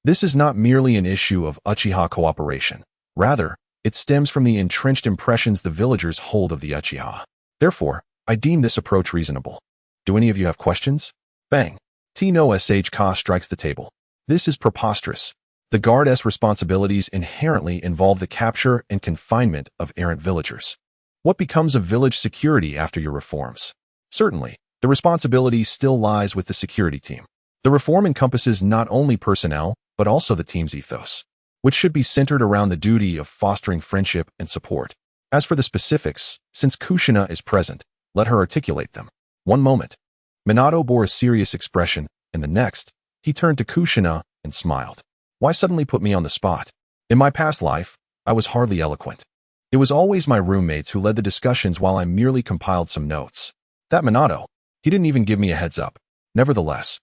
This is not merely an issue of Uchiha cooperation. Rather, it stems from the entrenched impressions the villagers hold of the Uchiha. Therefore, I deem this approach reasonable. Do any of you have questions? Bang. Tino Shka strikes the table. This is preposterous. The guard's responsibilities inherently involve the capture and confinement of errant villagers. What becomes of village security after your reforms? Certainly, the responsibility still lies with the security team. The reform encompasses not only personnel, but also the team's ethos, which should be centered around the duty of fostering friendship and support. As for the specifics, since Kushina is present, let her articulate them. One moment. Minato bore a serious expression, and the next, he turned to Kushina and smiled. Why suddenly put me on the spot? In my past life, I was hardly eloquent. It was always my roommates who led the discussions while I merely compiled some notes. That Minato, he didn't even give me a heads up. Nevertheless,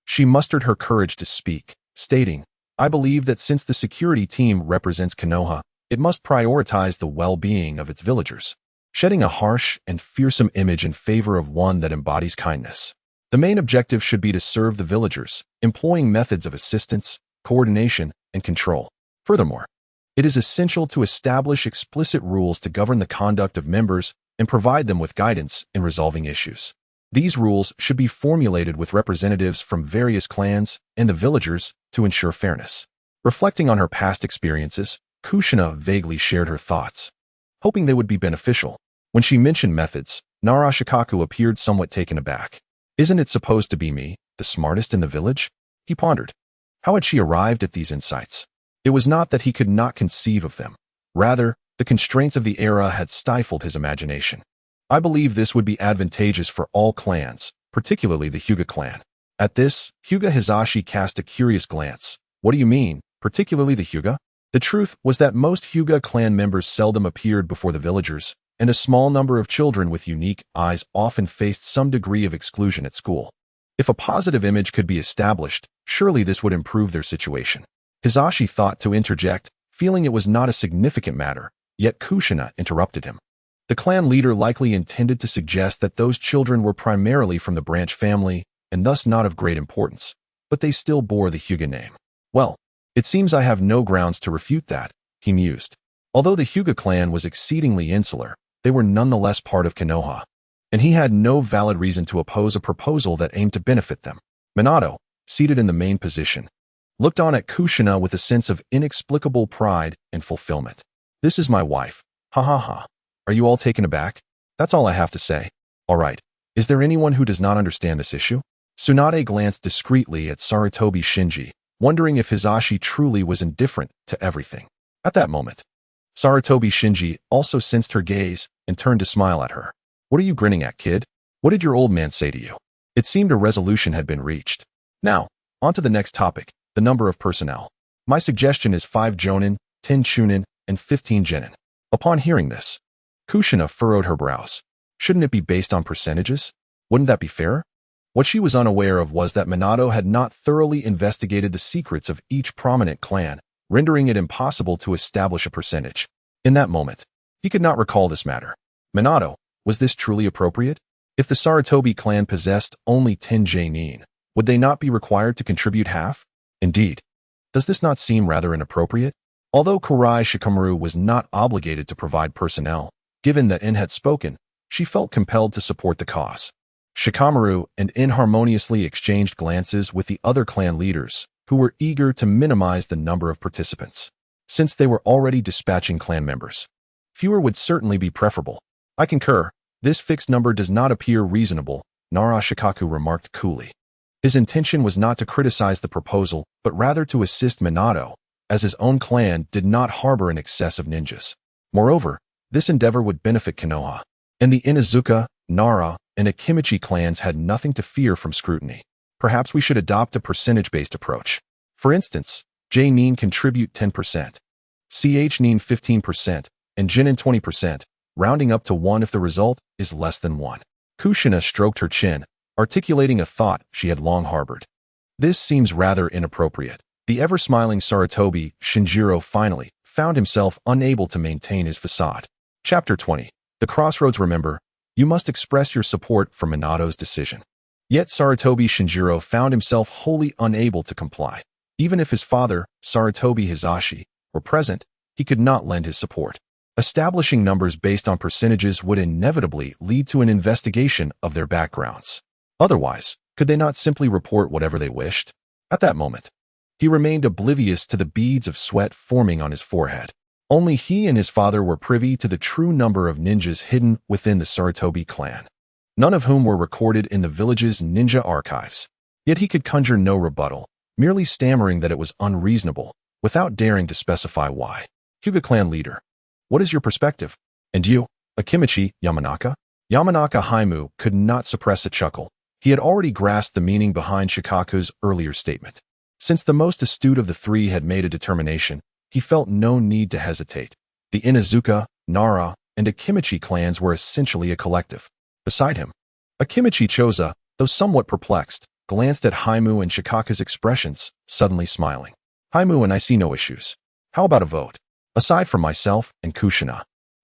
she mustered her courage to speak, stating, I believe that since the security team represents Konoha, it must prioritize the well-being of its villagers, shedding a harsh and fearsome image in favor of one that embodies kindness. The main objective should be to serve the villagers, employing methods of assistance, coordination, and control. Furthermore, it is essential to establish explicit rules to govern the conduct of members and provide them with guidance in resolving issues. These rules should be formulated with representatives from various clans and the villagers to ensure fairness. Reflecting on her past experiences, Kushina vaguely shared her thoughts, hoping they would be beneficial. When she mentioned methods, Narashikaku appeared somewhat taken aback. Isn't it supposed to be me, the smartest in the village? He pondered. How had she arrived at these insights? It was not that he could not conceive of them. Rather, the constraints of the era had stifled his imagination. I believe this would be advantageous for all clans, particularly the Hyuga clan. At this, Hyuga Hizashi cast a curious glance. What do you mean, particularly the Hyuga? The truth was that most Hyuga clan members seldom appeared before the villagers, and a small number of children with unique eyes often faced some degree of exclusion at school. If a positive image could be established, surely this would improve their situation. Hizashi thought to interject, feeling it was not a significant matter, yet Kushina interrupted him. The clan leader likely intended to suggest that those children were primarily from the branch family and thus not of great importance, but they still bore the Hyuga name. Well, it seems I have no grounds to refute that, he mused. Although the Hyuga clan was exceedingly insular, they were nonetheless part of Konoha, and he had no valid reason to oppose a proposal that aimed to benefit them. Minato, seated in the main position, looked on at Kushina with a sense of inexplicable pride and fulfillment. This is my wife. Ha ha ha. Are you all taken aback? That's all I have to say. All right. Is there anyone who does not understand this issue? Tsunade glanced discreetly at Sarutobi Shinji, wondering if Hizashi truly was indifferent to everything. At that moment, Sarutobi Shinji also sensed her gaze and turned to smile at her. What are you grinning at, kid? What did your old man say to you? It seemed a resolution had been reached. Now, on to the next topic, the number of personnel. My suggestion is 5 jonin, 10 chunin, and 15 genin. Upon hearing this, Kushina furrowed her brows. Shouldn't it be based on percentages? Wouldn't that be fair? What she was unaware of was that Minato had not thoroughly investigated the secrets of each prominent clan, rendering it impossible to establish a percentage. In that moment, he could not recall this matter. Minato, was this truly appropriate? If the Sarutobi clan possessed only 10 genin, would they not be required to contribute half? Indeed. Does this not seem rather inappropriate? Although Kurai Shikamaru was not obligated to provide personnel, given that En had spoken, she felt compelled to support the cause. Shikamaru and inharmoniously exchanged glances with the other clan leaders, who were eager to minimize the number of participants. Since they were already dispatching clan members, fewer would certainly be preferable. I concur. This fixed number does not appear reasonable, Nara Shikaku remarked coolly. His intention was not to criticize the proposal, but rather to assist Minato, as his own clan did not harbor an excess of ninjas. Moreover, this endeavor would benefit Konoha, and the Inuzuka, Nara, and Akimichi clans had nothing to fear from scrutiny. Perhaps we should adopt a percentage-based approach. For instance, J-Nin contribute 10%, CH-Nin 15%, and Jinin 20%, rounding up to 1 if the result is less than 1. Kushina stroked her chin, articulating a thought she had long harbored. This seems rather inappropriate. The ever-smiling Sarutobi, Shinjiro, finally found himself unable to maintain his facade. Chapter 20. The Crossroads. Remember, you must express your support for Minato's decision. Yet Sarutobi Shinjiro found himself wholly unable to comply. Even if his father, Sarutobi Hisashi, were present, he could not lend his support. Establishing numbers based on percentages would inevitably lead to an investigation of their backgrounds. Otherwise, could they not simply report whatever they wished? At that moment, he remained oblivious to the beads of sweat forming on his forehead. Only he and his father were privy to the true number of ninjas hidden within the Sarutobi clan, none of whom were recorded in the village's ninja archives. Yet he could conjure no rebuttal, merely stammering that it was unreasonable, without daring to specify why. Hyuga clan leader, what is your perspective? And you, Akimichi, Yamanaka? Yamanaka Haimu could not suppress a chuckle. He had already grasped the meaning behind Shikaku's earlier statement. Since the most astute of the three had made a determination, he felt no need to hesitate. The Inuzuka, Nara, and Akimichi clans were essentially a collective. Beside him, Akimichi Choza, though somewhat perplexed, glanced at Haimu and Shikaku's expressions, suddenly smiling. Haimu and I see no issues. How about a vote? Aside from myself and Kushina,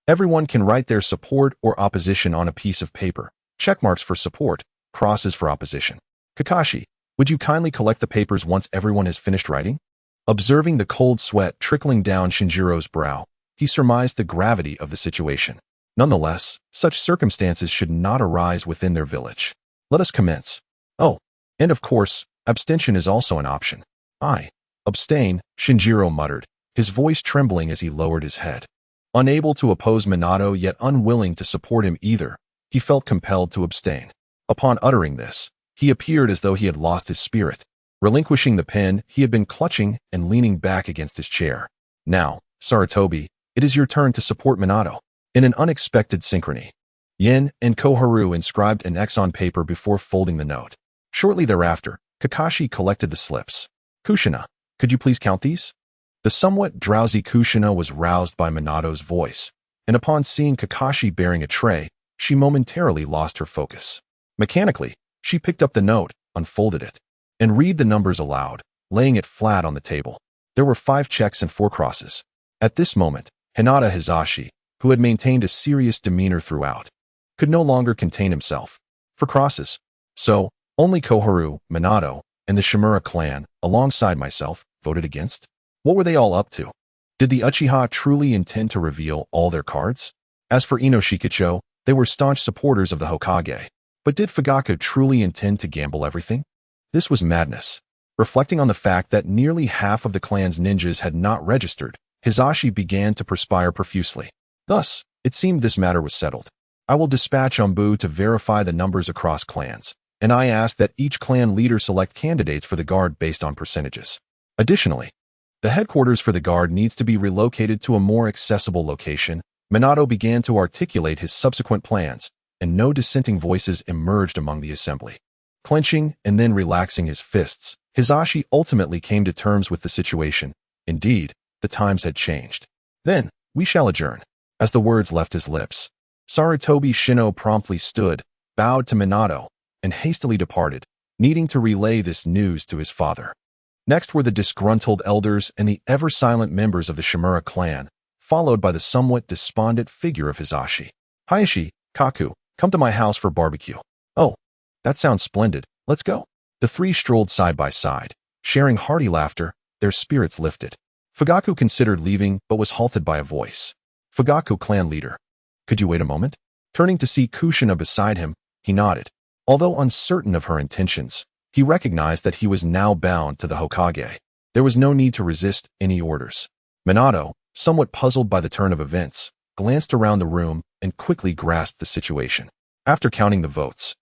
everyone can write their support or opposition on a piece of paper. Checkmarks for support, crosses for opposition. Kakashi, would you kindly collect the papers once everyone has finished writing? Observing the cold sweat trickling down Shinjiro's brow, he surmised the gravity of the situation. Nonetheless, such circumstances should not arise within their village. Let us commence. Oh, and of course, abstention is also an option. I abstain, Shinjiro muttered, his voice trembling as he lowered his head. Unable to oppose Minato yet unwilling to support him either, he felt compelled to abstain. Upon uttering this, he appeared as though he had lost his spirit. Relinquishing the pen, he had been clutching and leaning back against his chair. Now, Sarutobi, it is your turn to support Minato. In an unexpected synchrony, Yen and Koharu inscribed an X on paper before folding the note. Shortly thereafter, Kakashi collected the slips. Kushina, could you please count these? The somewhat drowsy Kushina was roused by Minato's voice, and upon seeing Kakashi bearing a tray, she momentarily lost her focus. Mechanically, she picked up the note, unfolded it, and read the numbers aloud, laying it flat on the table. There were 5 checks and 4 crosses. At this moment, Hinata Hisashi, who had maintained a serious demeanor throughout, could no longer contain himself. For crosses. So, only Koharu, Minato, and the Shimura clan, alongside myself, voted against? What were they all up to? Did the Uchiha truly intend to reveal all their cards? As for Inoshikacho, they were staunch supporters of the Hokage. But did Fugaku truly intend to gamble everything? This was madness. Reflecting on the fact that nearly half of the clan's ninjas had not registered, Hisashi began to perspire profusely. Thus, it seemed this matter was settled. I will dispatch Umbu to verify the numbers across clans, and I ask that each clan leader select candidates for the guard based on percentages. Additionally, the headquarters for the guard needs to be relocated to a more accessible location. Minato began to articulate his subsequent plans, and no dissenting voices emerged among the assembly. Clenching and then relaxing his fists, Hisashi ultimately came to terms with the situation. Indeed, the times had changed. Then, we shall adjourn. As the words left his lips, Sarutobi Shino promptly stood, bowed to Minato, and hastily departed, needing to relay this news to his father. Next were the disgruntled elders and the ever-silent members of the Shimura clan, followed by the somewhat despondent figure of Hisashi. Hayashi, Kaku, come to my house for barbecue. Oh, that sounds splendid. Let's go. The three strolled side by side, sharing hearty laughter, their spirits lifted. Fugaku considered leaving but was halted by a voice. Fugaku, clan leader. Could you wait a moment? Turning to see Kushina beside him, he nodded. Although uncertain of her intentions, he recognized that he was now bound to the Hokage. There was no need to resist any orders. Minato, somewhat puzzled by the turn of events, glanced around the room and quickly grasped the situation. After counting the votes,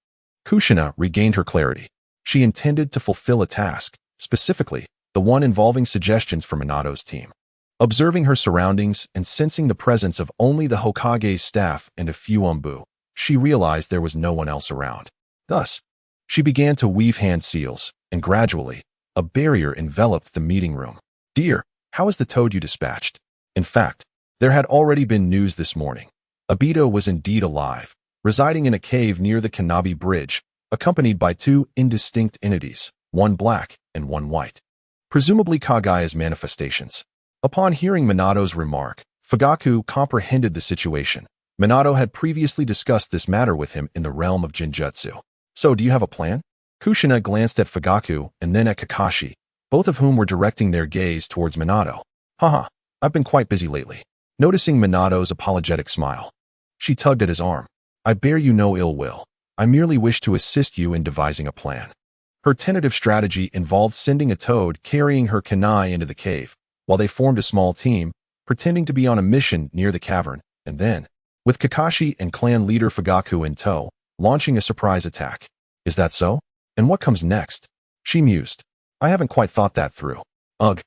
Kushina regained her clarity. She intended to fulfill a task, specifically, the one involving suggestions for Minato's team. Observing her surroundings and sensing the presence of only the Hokage's staff and a few Umbu, she realized there was no one else around. Thus, she began to weave hand seals, and gradually, a barrier enveloped the meeting room. Dear, how is the toad you dispatched? In fact, there had already been news this morning. Aido was indeed alive, residing in a cave near the Kanabi Bridge, accompanied by two indistinct entities, one black and one white. Presumably Kagaya's manifestations. Upon hearing Minato's remark, Fugaku comprehended the situation. Minato had previously discussed this matter with him in the realm of Jinjutsu. So, do you have a plan? Kushina glanced at Fugaku and then at Kakashi, both of whom were directing their gaze towards Minato. Haha, I've been quite busy lately. Noticing Minato's apologetic smile, she tugged at his arm. I bear you no ill will. I merely wish to assist you in devising a plan. Her tentative strategy involved sending a toad carrying her kunai into the cave, while they formed a small team, pretending to be on a mission near the cavern, and then, with Kakashi and clan leader Fugaku in tow, launching a surprise attack. Is that so? And what comes next? She mused. I haven't quite thought that through. Ugh.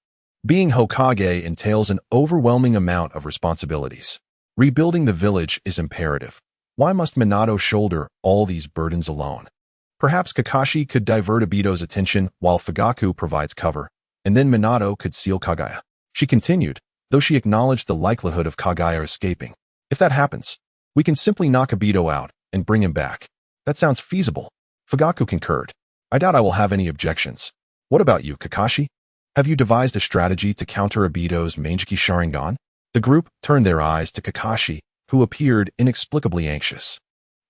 Being Hokage entails an overwhelming amount of responsibilities. Rebuilding the village is imperative. Why must Minato shoulder all these burdens alone? Perhaps Kakashi could divert Aido's attention while Fugaku provides cover, and then Minato could seal Kagaya. She continued, though she acknowledged the likelihood of Kagaya escaping. If that happens, we can simply knock Aido out and bring him back. That sounds feasible. Fugaku concurred. I doubt I will have any objections. What about you, Kakashi? Have you devised a strategy to counter Aido's Manjiki Sharingan? The group turned their eyes to Kakashi, who appeared inexplicably anxious.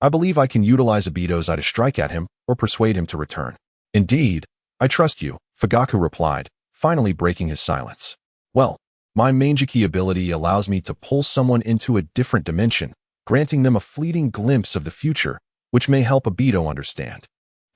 I believe I can utilize Aido's eye to strike at him or persuade him to return. Indeed, I trust you, Fugaku replied, finally breaking his silence. Well, my Manjiki ability allows me to pull someone into a different dimension, granting them a fleeting glimpse of the future, which may help Aido understand.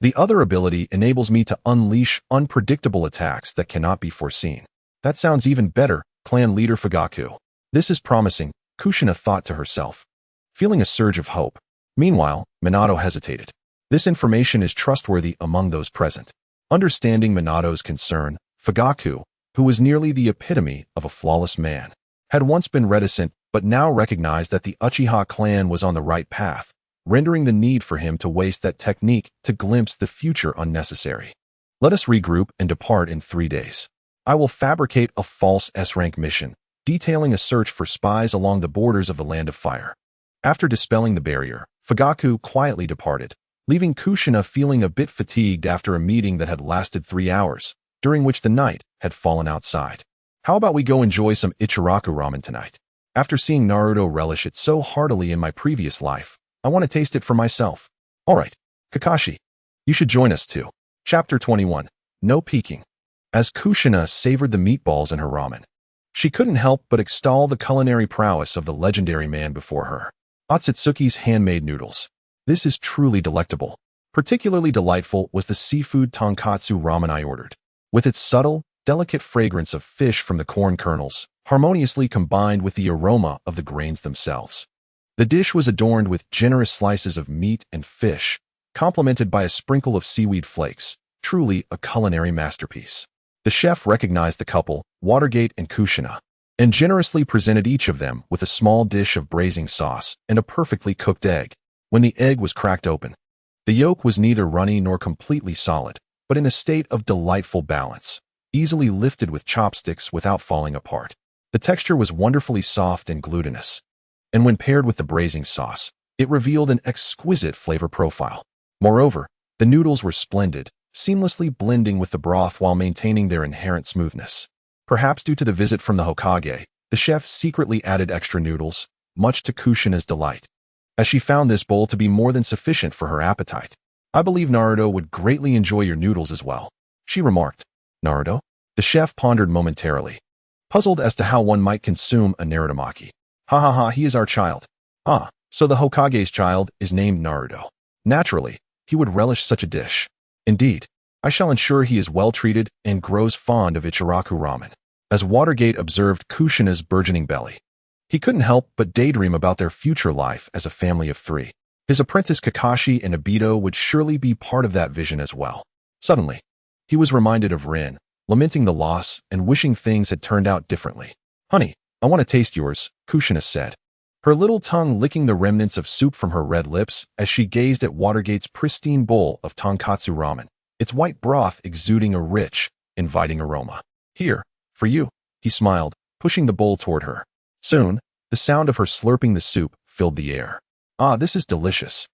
The other ability enables me to unleash unpredictable attacks that cannot be foreseen. That sounds even better, clan leader Fugaku. This is promising, Kushina thought to herself, feeling a surge of hope. Meanwhile, Minato hesitated. This information is trustworthy among those present. Understanding Minato's concern, Fugaku, who was nearly the epitome of a flawless man, had once been reticent but now recognized that the Uchiha clan was on the right path, rendering the need for him to waste that technique to glimpse the future unnecessary. Let us regroup and depart in 3 days. I will fabricate a false S-rank mission, detailing a search for spies along the borders of the Land of Fire. After dispelling the barrier, Fugaku quietly departed, leaving Kushina feeling a bit fatigued after a meeting that had lasted 3 hours, during which the night had fallen outside. How about we go enjoy some Ichiraku ramen tonight? After seeing Naruto relish it so heartily in my previous life, I want to taste it for myself. Alright, Kakashi, you should join us too. Chapter 21. No Peeking. As Kushina savored the meatballs in her ramen, she couldn't help but extol the culinary prowess of the legendary man before her. Otsutsuki's handmade noodles. This is truly delectable. Particularly delightful was the seafood tonkatsu ramen I ordered. With its subtle, delicate fragrance of fish from the corn kernels, harmoniously combined with the aroma of the grains themselves. The dish was adorned with generous slices of meat and fish, complemented by a sprinkle of seaweed flakes, truly a culinary masterpiece. The chef recognized the couple, Watergate and Kushina, and generously presented each of them with a small dish of braising sauce and a perfectly cooked egg. When the egg was cracked open, the yolk was neither runny nor completely solid, but in a state of delightful balance, easily lifted with chopsticks without falling apart. The texture was wonderfully soft and glutinous, and when paired with the braising sauce, it revealed an exquisite flavor profile. Moreover, The noodles were splendid, seamlessly blending with the broth while maintaining their inherent smoothness. Perhaps due to the visit from the Hokage, the chef secretly added extra noodles, much to Kushina's delight, as she found this bowl to be more than sufficient for her appetite. I believe Naruto would greatly enjoy your noodles as well, she remarked. Naruto? The chef pondered momentarily, puzzled as to how one might consume a Narutomaki. Ha ha ha, he is our child. Ah, so the Hokage's child is named Naruto. Naturally, he would relish such a dish. Indeed, I shall ensure he is well treated and grows fond of Ichiraku ramen. As Watergate observed Kushina's burgeoning belly, he couldn't help but daydream about their future life as a family of 3. His apprentice Kakashi and Aido would surely be part of that vision as well. Suddenly, he was reminded of Rin, lamenting the loss and wishing things had turned out differently. Honey, I want to taste yours, Kushina said, her little tongue licking the remnants of soup from her red lips as she gazed at Watergate's pristine bowl of tonkatsu ramen, its white broth exuding a rich, inviting aroma. Here, for you, he smiled, pushing the bowl toward her. Soon, the sound of her slurping the soup filled the air. Ah, this is delicious.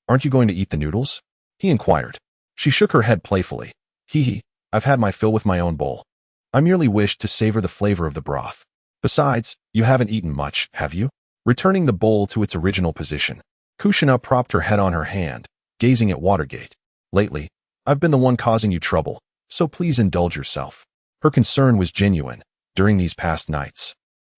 Aren't you going to eat the noodles? He inquired. She shook her head playfully. Hee, I've had my fill with my own bowl. I merely wished to savor the flavor of the broth. Besides, you haven't eaten much, have you? Returning the bowl to its original position, Kushina propped her head on her hand, gazing at Watergate. Lately, I've been the one causing you trouble, so please indulge yourself. Her concern was genuine during these past nights.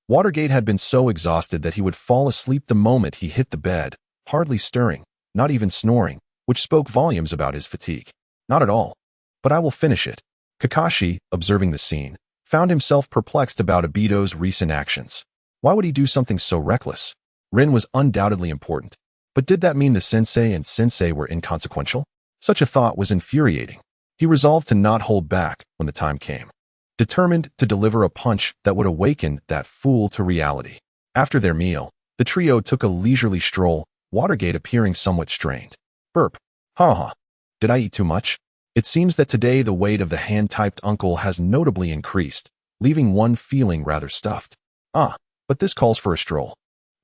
Watergate had been so exhausted that he would fall asleep the moment he hit the bed, hardly stirring, not even snoring, which spoke volumes about his fatigue. Not at all. But I will finish it. Kakashi, observing the scene, found himself perplexed about Aido's recent actions. Why would he do something so reckless? Rin was undoubtedly important. But did that mean the sensei and sensei were inconsequential? Such a thought was infuriating. He resolved to not hold back when the time came, determined to deliver a punch that would awaken that fool to reality. After their meal, the trio took a leisurely stroll, Watergate appearing somewhat strained. Burp. Ha ha. Did I eat too much? It seems that today the weight of the hand-typed uncle has notably increased, leaving one feeling rather stuffed. Ah, but this calls for a stroll.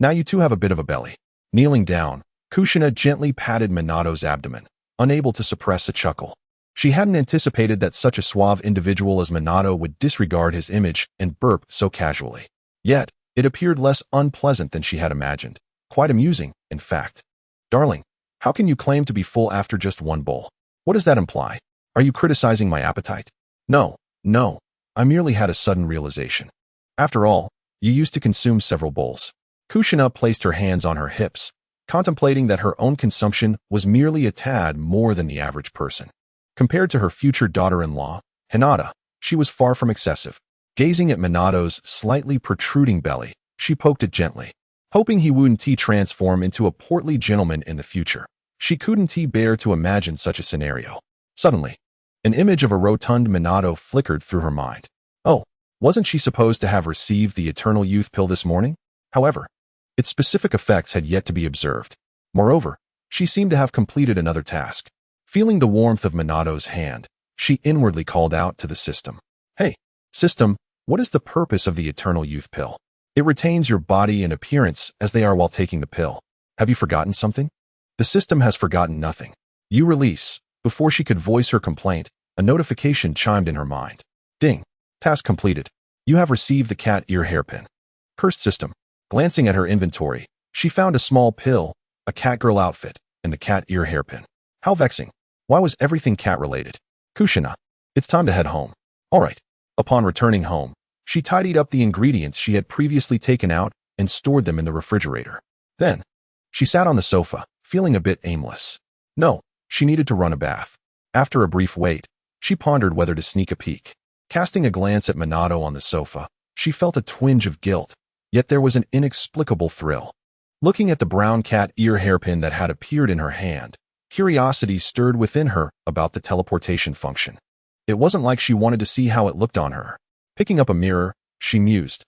Now you two have a bit of a belly. Kneeling down, Kushina gently patted Minato's abdomen, unable to suppress a chuckle. She hadn't anticipated that such a suave individual as Minato would disregard his image and burp so casually. Yet, it appeared less unpleasant than she had imagined. Quite amusing, in fact. Darling, how can you claim to be full after just one bowl? What does that imply? Are you criticizing my appetite? No, I merely had a sudden realization. After all, you used to consume several bowls. Kushina placed her hands on her hips, contemplating that her own consumption was merely a tad more than the average person. Compared to her future daughter-in-law, Hinata, she was far from excessive. Gazing at Minato's slightly protruding belly, she poked it gently, hoping he wouldn't transform into a portly gentleman in the future. She couldn't bear to imagine such a scenario. Suddenly, an image of a rotund Minato flickered through her mind. Oh, wasn't she supposed to have received the eternal youth pill this morning? However, its specific effects had yet to be observed. Moreover, she seemed to have completed another task. Feeling the warmth of Minato's hand, she inwardly called out to the system. Hey, system, what is the purpose of the eternal youth pill? It retains your body and appearance as they are while taking the pill. Have you forgotten something? The system has forgotten nothing. You release. Before she could voice her complaint, a notification chimed in her mind. Ding. Task completed. You have received the cat ear hairpin. Cursed system. Glancing at her inventory, she found a small pill, a catgirl outfit, and the cat ear hairpin. How vexing. Why was everything cat-related? Kushina. It's time to head home. All right. Upon returning home, she tidied up the ingredients she had previously taken out and stored them in the refrigerator. Then, she sat on the sofa, feeling a bit aimless. No, she needed to run a bath. After a brief wait, she pondered whether to sneak a peek. Casting a glance at Minato on the sofa, she felt a twinge of guilt, yet there was an inexplicable thrill. Looking at the brown cat ear hairpin that had appeared in her hand, curiosity stirred within her about the teleportation function. It wasn't like she wanted to see how it looked on her. Picking up a mirror, she mused.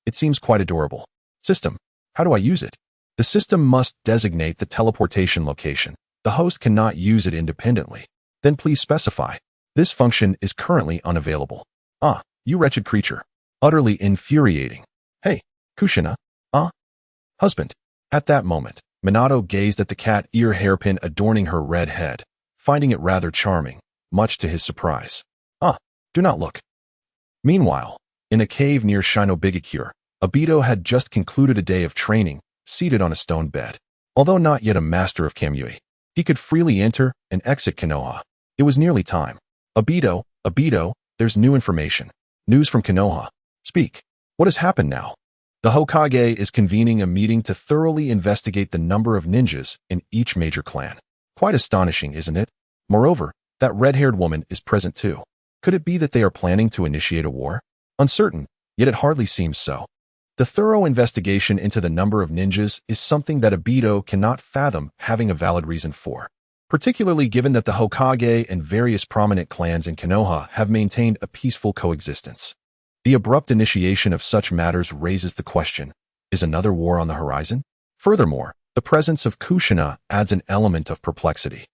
It seems quite adorable. System, how do I use it? The system must designate the teleportation location. The host cannot use it independently. Then please specify. This function is currently unavailable. Ah, you wretched creature. Utterly infuriating. Hey, Kushina. Husband. At that moment, Minato gazed at the cat ear hairpin adorning her red head, finding it rather charming, much to his surprise. Ah, do not look. Meanwhile, in a cave near Shinobigakure, Aido had just concluded a day of training, seated on a stone bed. Although not yet a master of Kamui, he could freely enter and exit Konoha. It was nearly time. Aido, there's new information. News from Konoha. Speak. What has happened now? The Hokage is convening a meeting to thoroughly investigate the number of ninjas in each major clan. Quite astonishing, isn't it? Moreover, that red-haired woman is present too. Could it be that they are planning to initiate a war? Uncertain, yet it hardly seems so. The thorough investigation into the number of ninjas is something that Aido cannot fathom having a valid reason for, particularly given that the Hokage and various prominent clans in Konoha have maintained a peaceful coexistence. The abrupt initiation of such matters raises the question, is another war on the horizon? Furthermore, the presence of Kushina adds an element of perplexity.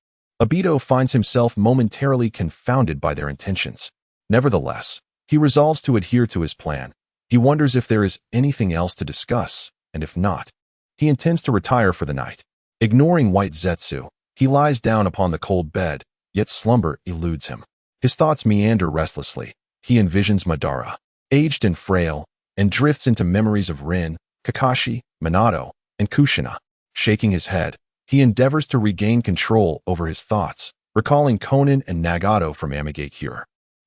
Aido finds himself momentarily confounded by their intentions. Nevertheless, he resolves to adhere to his plan. He wonders if there is anything else to discuss, and if not, he intends to retire for the night. Ignoring White Zetsu, he lies down upon the cold bed, yet slumber eludes him. His thoughts meander restlessly. He envisions Madara, aged and frail, and drifts into memories of Rin, Kakashi, Minato, and Kushina. Shaking his head, he endeavors to regain control over his thoughts, recalling Konan and Nagato from Amigakure,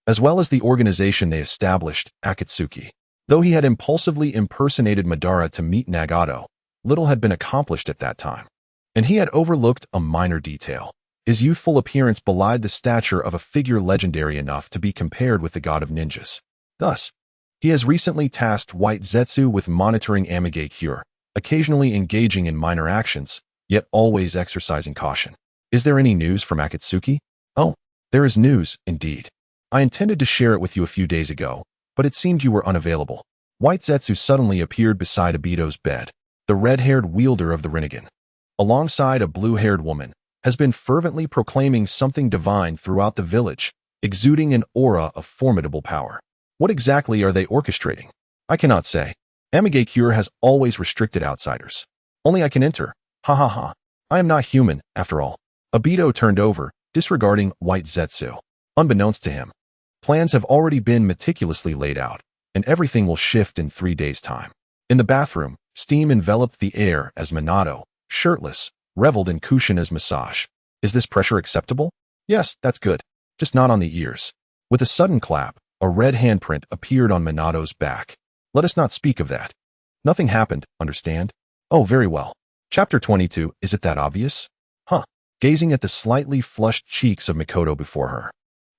as well as the organization they established, Akatsuki. Though he had impulsively impersonated Madara to meet Nagato, little had been accomplished at that time, and he had overlooked a minor detail. His youthful appearance belied the stature of a figure legendary enough to be compared with the god of ninjas. Thus, he has recently tasked White Zetsu with monitoring Amigakure, occasionally engaging in minor actions, yet always exercising caution. Is there any news from Akatsuki? Oh, there is news, indeed. I intended to share it with you a few days ago, but it seemed you were unavailable. White Zetsu suddenly appeared beside Aido's bed. The red-haired wielder of the Rinnegan, alongside a blue-haired woman, has been fervently proclaiming something divine throughout the village, exuding an aura of formidable power. What exactly are they orchestrating? I cannot say. Amigakure has always restricted outsiders. Only I can enter. Ha ha ha. I am not human, after all. Aido turned over, disregarding White Zetsu. Unbeknownst to him, plans have already been meticulously laid out, and everything will shift in 3 days' time. In the bathroom, steam enveloped the air as Minato, shirtless, reveled in Kushina's massage. Is this pressure acceptable? Yes, that's good. Just not on the ears. With a sudden clap, a red handprint appeared on Minato's back. Let us not speak of that. Nothing happened, understand? Oh, very well. Chapter 22, is it that obvious? Huh. Gazing at the slightly flushed cheeks of Mikoto before her,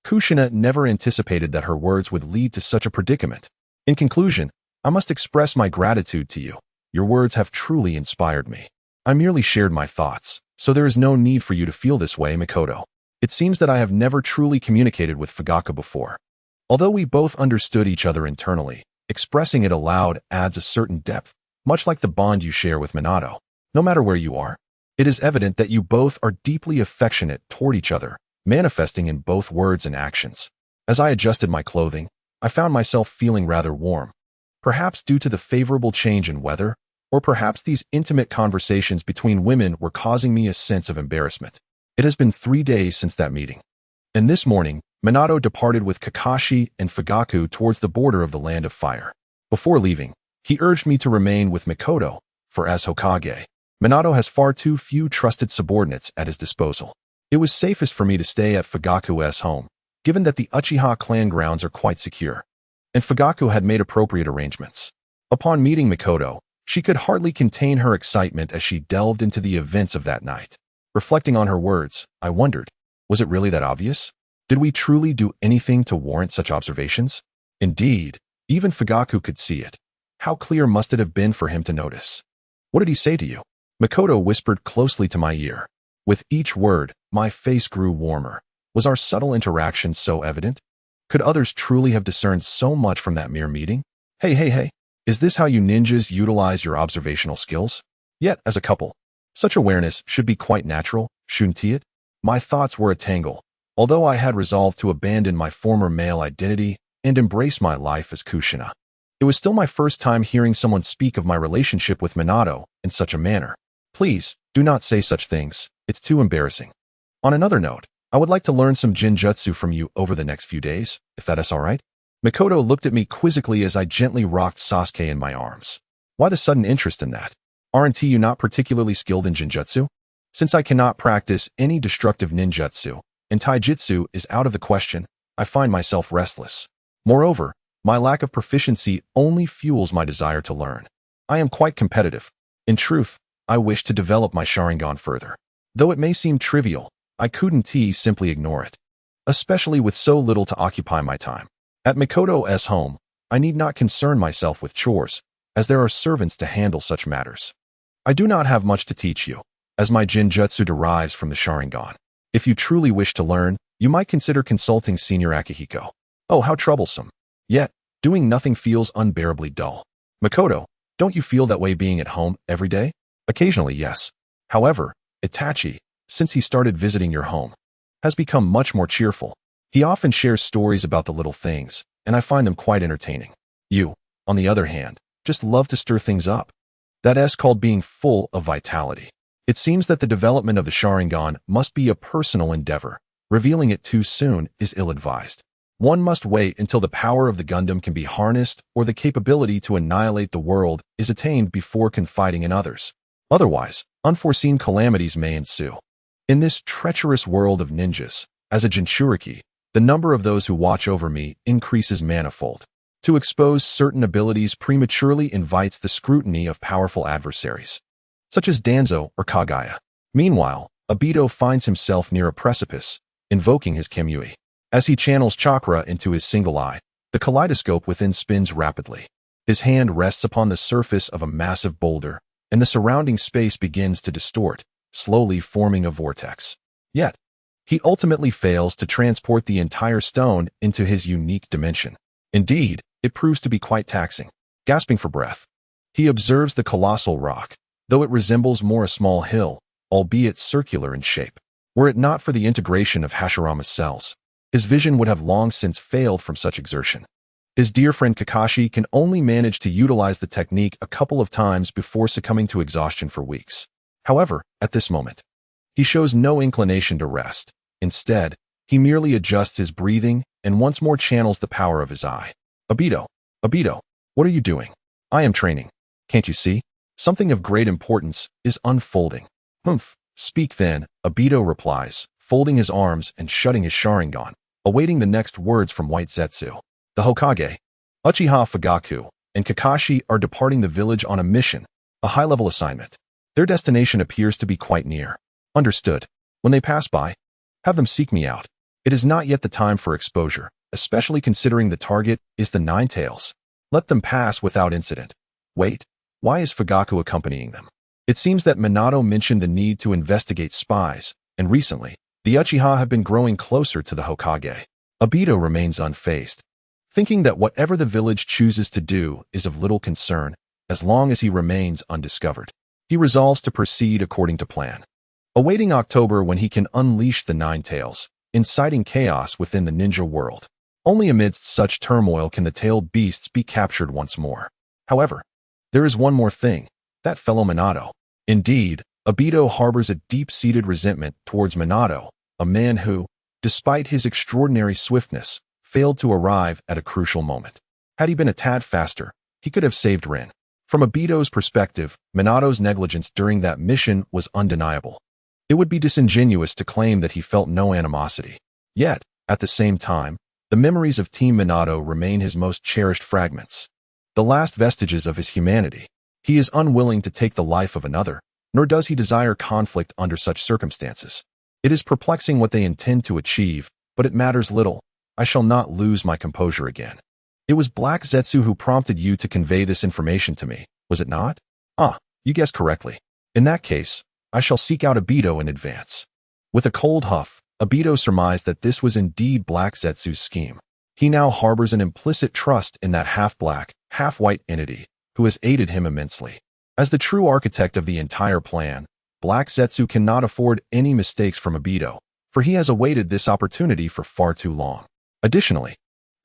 Kushina never anticipated that her words would lead to such a predicament. In conclusion, I must express my gratitude to you. Your words have truly inspired me. I merely shared my thoughts, so there is no need for you to feel this way, Mikoto. It seems that I have never truly communicated with Fugaku before. Although we both understood each other internally, expressing it aloud adds a certain depth, much like the bond you share with Minato. No matter where you are, it is evident that you both are deeply affectionate toward each other, manifesting in both words and actions. As I adjusted my clothing, I found myself feeling rather warm. Perhaps due to the favorable change in weather, or perhaps these intimate conversations between women were causing me a sense of embarrassment. It has been 3 days since that meeting. And this morning, Minato departed with Kakashi and Fugaku towards the border of the Land of Fire. Before leaving, he urged me to remain with Mikoto, for as Hokage, Minato has far too few trusted subordinates at his disposal. It was safest for me to stay at Fugaku's home, given that the Uchiha clan grounds are quite secure, and Fugaku had made appropriate arrangements. Upon meeting Mikoto, she could hardly contain her excitement as she delved into the events of that night. Reflecting on her words, I wondered, was it really that obvious? Did we truly do anything to warrant such observations? Indeed, even Fugaku could see it. How clear must it have been for him to notice? What did he say to you? Mikoto whispered closely to my ear. With each word, my face grew warmer. Was our subtle interaction so evident? Could others truly have discerned so much from that mere meeting? Hey. Is this how you ninjas utilize your observational skills? Yet, as a couple, such awareness should be quite natural, shouldn't it? My thoughts were a tangle. Although I had resolved to abandon my former male identity and embrace my life as Kushina, it was still my first time hearing someone speak of my relationship with Minato in such a manner. Please, do not say such things. It's too embarrassing. On another note, I would like to learn some Jinjutsu from you over the next few days, if that is all right. Makoto looked at me quizzically as I gently rocked Sasuke in my arms. Why the sudden interest in that? Aren't you not particularly skilled in Jinjutsu? Since I cannot practice any destructive ninjutsu, and taijutsu is out of the question, I find myself restless. Moreover, my lack of proficiency only fuels my desire to learn. I am quite competitive. In truth, I wish to develop my Sharingan further. Though it may seem trivial, I couldn't simply ignore it. Especially with so little to occupy my time. At Makoto's home, I need not concern myself with chores, as there are servants to handle such matters. I do not have much to teach you, as my Jinjutsu derives from the Sharingan. If you truly wish to learn, you might consider consulting Senior Akihiko. Oh, how troublesome. Yet, doing nothing feels unbearably dull. Makoto, don't you feel that way being at home every day? Occasionally, yes. However, Itachi, since he started visiting your home, has become much more cheerful. He often shares stories about the little things, and I find them quite entertaining. You, on the other hand, just love to stir things up. That's called being full of vitality. It seems that the development of the Sharingan must be a personal endeavor. Revealing it too soon is ill-advised. One must wait until the power of the Gundam can be harnessed or the capability to annihilate the world is attained before confiding in others. Otherwise, unforeseen calamities may ensue. In this treacherous world of ninjas, as a Jinchuriki, the number of those who watch over me increases manifold. To expose certain abilities prematurely invites the scrutiny of powerful adversaries, such as Danzo or Kaguya. Meanwhile, Aido finds himself near a precipice, invoking his Kimui. As he channels chakra into his single eye, the kaleidoscope within spins rapidly. His hand rests upon the surface of a massive boulder, and the surrounding space begins to distort, slowly forming a vortex. Yet, he ultimately fails to transport the entire stone into his unique dimension. Indeed, it proves to be quite taxing. Gasping for breath, he observes the colossal rock, though it resembles more a small hill, albeit circular in shape. Were it not for the integration of Hashirama's cells, his vision would have long since failed from such exertion. His dear friend Kakashi can only manage to utilize the technique a couple of times before succumbing to exhaustion for weeks. However, at this moment, he shows no inclination to rest. Instead, he merely adjusts his breathing and once more channels the power of his eye. Aido, what are you doing? I am training. Can't you see? Something of great importance is unfolding. Humph, speak then, Aido replies, folding his arms and shutting his Sharingan, awaiting the next words from White Zetsu. The Hokage, Uchiha Fugaku, and Kakashi are departing the village on a mission, a high-level assignment. Their destination appears to be quite near. Understood. When they pass by, have them seek me out. It is not yet the time for exposure, especially considering the target is the Nine Tails. Let them pass without incident. Wait, why is Fugaku accompanying them? It seems that Minato mentioned the need to investigate spies, and recently, the Uchiha have been growing closer to the Hokage. Aido remains unfazed, thinking that whatever the village chooses to do is of little concern, as long as he remains undiscovered. He resolves to proceed according to plan, awaiting October when he can unleash the Nine Tails, inciting chaos within the ninja world. Only amidst such turmoil can the tailed beasts be captured once more. However, there is one more thing, that fellow Minato. Indeed, Aido harbors a deep-seated resentment towards Minato, a man who, despite his extraordinary swiftness, failed to arrive at a crucial moment. Had he been a tad faster, he could have saved Rin. From Aido's perspective, Minato's negligence during that mission was undeniable. It would be disingenuous to claim that he felt no animosity. Yet, at the same time, the memories of Team Minato remain his most cherished fragments, the last vestiges of his humanity. He is unwilling to take the life of another, nor does he desire conflict under such circumstances. It is perplexing what they intend to achieve, but it matters little. I shall not lose my composure again. It was Black Zetsu who prompted you to convey this information to me, was it not? Ah, you guessed correctly. In that case, I shall seek out Aido in advance. With a cold huff, Aido surmised that this was indeed Black Zetsu's scheme. He now harbors an implicit trust in that half-black, half-white entity, who has aided him immensely. As the true architect of the entire plan, Black Zetsu cannot afford any mistakes from Aido, for he has awaited this opportunity for far too long. Additionally,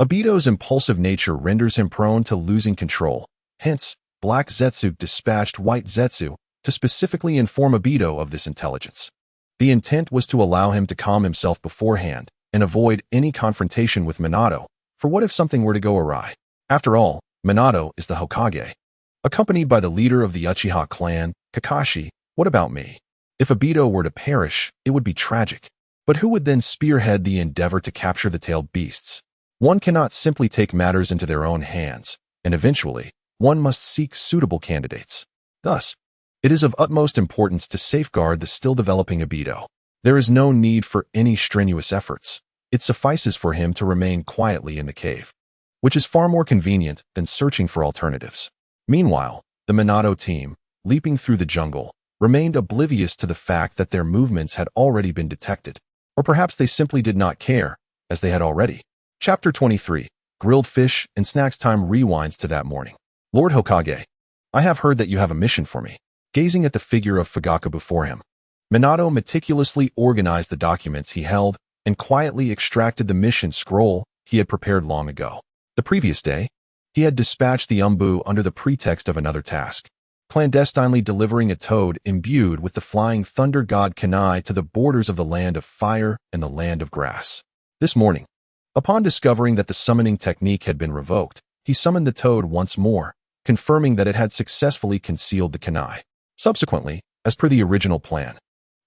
Aido's impulsive nature renders him prone to losing control. Hence, Black Zetsu dispatched White Zetsu to specifically inform Aido of this intelligence. The intent was to allow him to calm himself beforehand and avoid any confrontation with Minato, for what if something were to go awry? After all, Minato is the Hokage. Accompanied by the leader of the Uchiha clan, Kakashi, what about me? If Aido were to perish, it would be tragic. But who would then spearhead the endeavor to capture the tailed beasts? One cannot simply take matters into their own hands, and eventually, one must seek suitable candidates. Thus, it is of utmost importance to safeguard the still developing Aido. There is no need for any strenuous efforts. It suffices for him to remain quietly in the cave, which is far more convenient than searching for alternatives. Meanwhile, the Minato team, leaping through the jungle, remained oblivious to the fact that their movements had already been detected, or perhaps they simply did not care, as they had already. Chapter 23, Grilled Fish and Snacks Time rewinds to that morning. Lord Hokage, I have heard that you have a mission for me. Gazing at the figure of Fugaku before him, Minato meticulously organized the documents he held and quietly extracted the mission scroll he had prepared long ago. The previous day, he had dispatched the Umbu under the pretext of another task, clandestinely delivering a toad imbued with the flying thunder god Kanai to the borders of the land of fire and the land of grass. This morning, upon discovering that the summoning technique had been revoked, he summoned the toad once more, confirming that it had successfully concealed the Kanai. Subsequently, as per the original plan,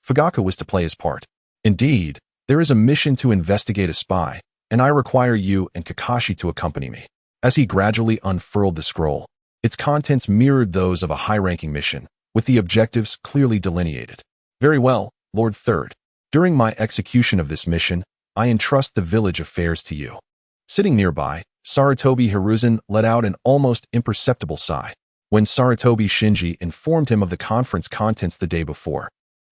Fugaku was to play his part. Indeed, there is a mission to investigate a spy, and I require you and Kakashi to accompany me. As he gradually unfurled the scroll, its contents mirrored those of a high-ranking mission, with the objectives clearly delineated. Very well, Lord Third. During my execution of this mission, I entrust the village affairs to you. Sitting nearby, Sarutobi Hiruzen let out an almost imperceptible sigh. When Sarutobi Shinji informed him of the conference contents the day before,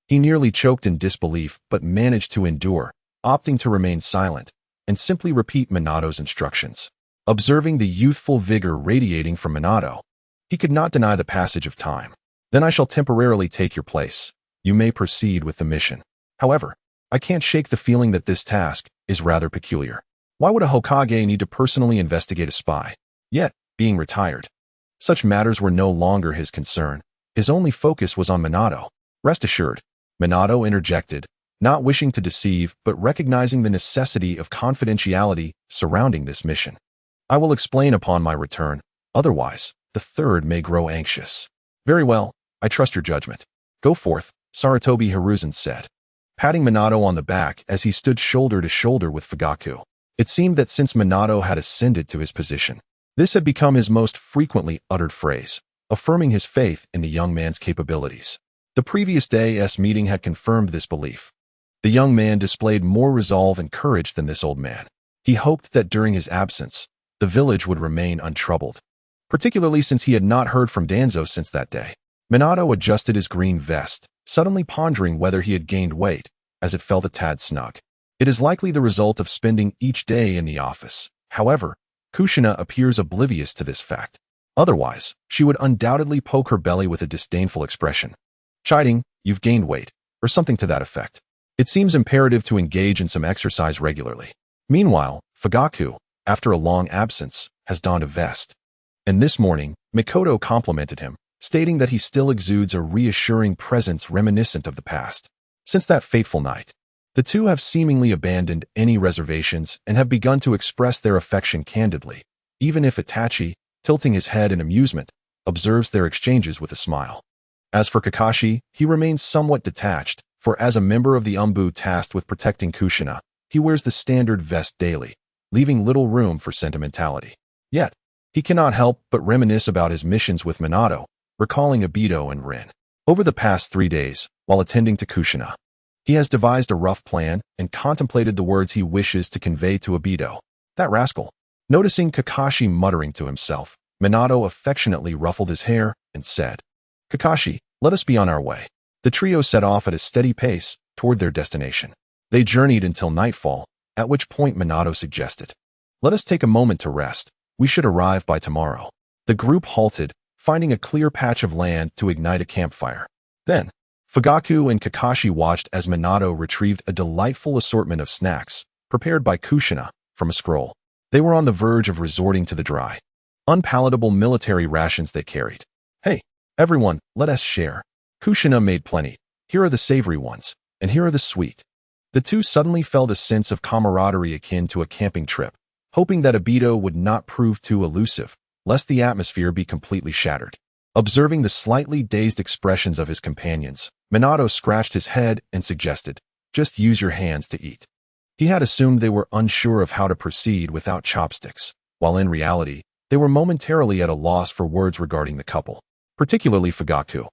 he nearly choked in disbelief but managed to endure, opting to remain silent and simply repeat Minato's instructions. Observing the youthful vigor radiating from Minato, he could not deny the passage of time. Then I shall temporarily take your place. You may proceed with the mission. However, I can't shake the feeling that this task is rather peculiar. Why would a Hokage need to personally investigate a spy? Yet, being retired, such matters were no longer his concern. His only focus was on Minato. Rest assured, Minato interjected, not wishing to deceive but recognizing the necessity of confidentiality surrounding this mission. I will explain upon my return, otherwise, the Third may grow anxious. Very well, I trust your judgment. Go forth, Sarutobi Hiruzen said, patting Minato on the back as he stood shoulder to shoulder with Fugaku. It seemed that since Minato had ascended to his position, this had become his most frequently uttered phrase, affirming his faith in the young man's capabilities. The previous day's meeting had confirmed this belief. The young man displayed more resolve and courage than this old man. He hoped that during his absence, the village would remain untroubled, particularly since he had not heard from Danzo since that day. Minato adjusted his green vest, suddenly pondering whether he had gained weight, as it felt a tad snug. It is likely the result of spending each day in the office. However, Kushina appears oblivious to this fact. Otherwise, she would undoubtedly poke her belly with a disdainful expression. Chiding, you've gained weight, or something to that effect. It seems imperative to engage in some exercise regularly. Meanwhile, Fugaku, after a long absence, has donned a vest. And this morning, Mikoto complimented him, stating that he still exudes a reassuring presence reminiscent of the past. Since that fateful night, the two have seemingly abandoned any reservations and have begun to express their affection candidly, even if Itachi, tilting his head in amusement, observes their exchanges with a smile. As for Kakashi, he remains somewhat detached, for as a member of the Umbu tasked with protecting Kushina, he wears the standard vest daily, leaving little room for sentimentality. Yet, he cannot help but reminisce about his missions with Minato, recalling Aido and Rin. Over the past 3 days, while attending to Kushina, he has devised a rough plan and contemplated the words he wishes to convey to Aido. That rascal. Noticing Kakashi muttering to himself, Minato affectionately ruffled his hair and said, Kakashi, let us be on our way. The trio set off at a steady pace toward their destination. They journeyed until nightfall, at which point Minato suggested, let us take a moment to rest. We should arrive by tomorrow. The group halted, finding a clear patch of land to ignite a campfire. Then, Fugaku and Kakashi watched as Minato retrieved a delightful assortment of snacks, prepared by Kushina, from a scroll. They were on the verge of resorting to the dry, unpalatable military rations they carried. Hey, everyone, let us share. Kushina made plenty. Here are the savory ones. and here are the sweet. The two suddenly felt a sense of camaraderie akin to a camping trip, hoping that Aido would not prove too elusive, lest the atmosphere be completely shattered. Observing the slightly dazed expressions of his companions, Minato scratched his head and suggested, "Just use your hands to eat." He had assumed they were unsure of how to proceed without chopsticks, while in reality, they were momentarily at a loss for words regarding the couple, particularly Fugaku,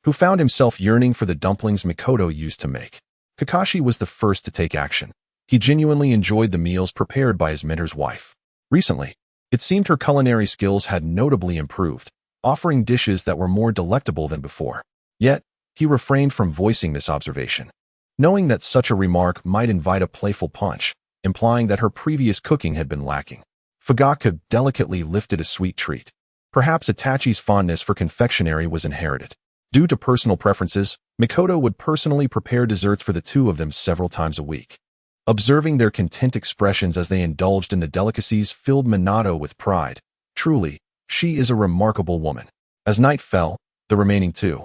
who found himself yearning for the dumplings Mikoto used to make. Kakashi was the first to take action. He genuinely enjoyed the meals prepared by his mentor's wife. Recently, it seemed her culinary skills had notably improved, offering dishes that were more delectable than before. Yet, he refrained from voicing this observation, knowing that such a remark might invite a playful punch, implying that her previous cooking had been lacking. Fugaku delicately lifted a sweet treat. Perhaps Itachi's fondness for confectionery was inherited. Due to personal preferences, Mikoto would personally prepare desserts for the two of them several times a week. Observing their content expressions as they indulged in the delicacies filled Minato with pride. Truly, she is a remarkable woman. As night fell, the remaining two,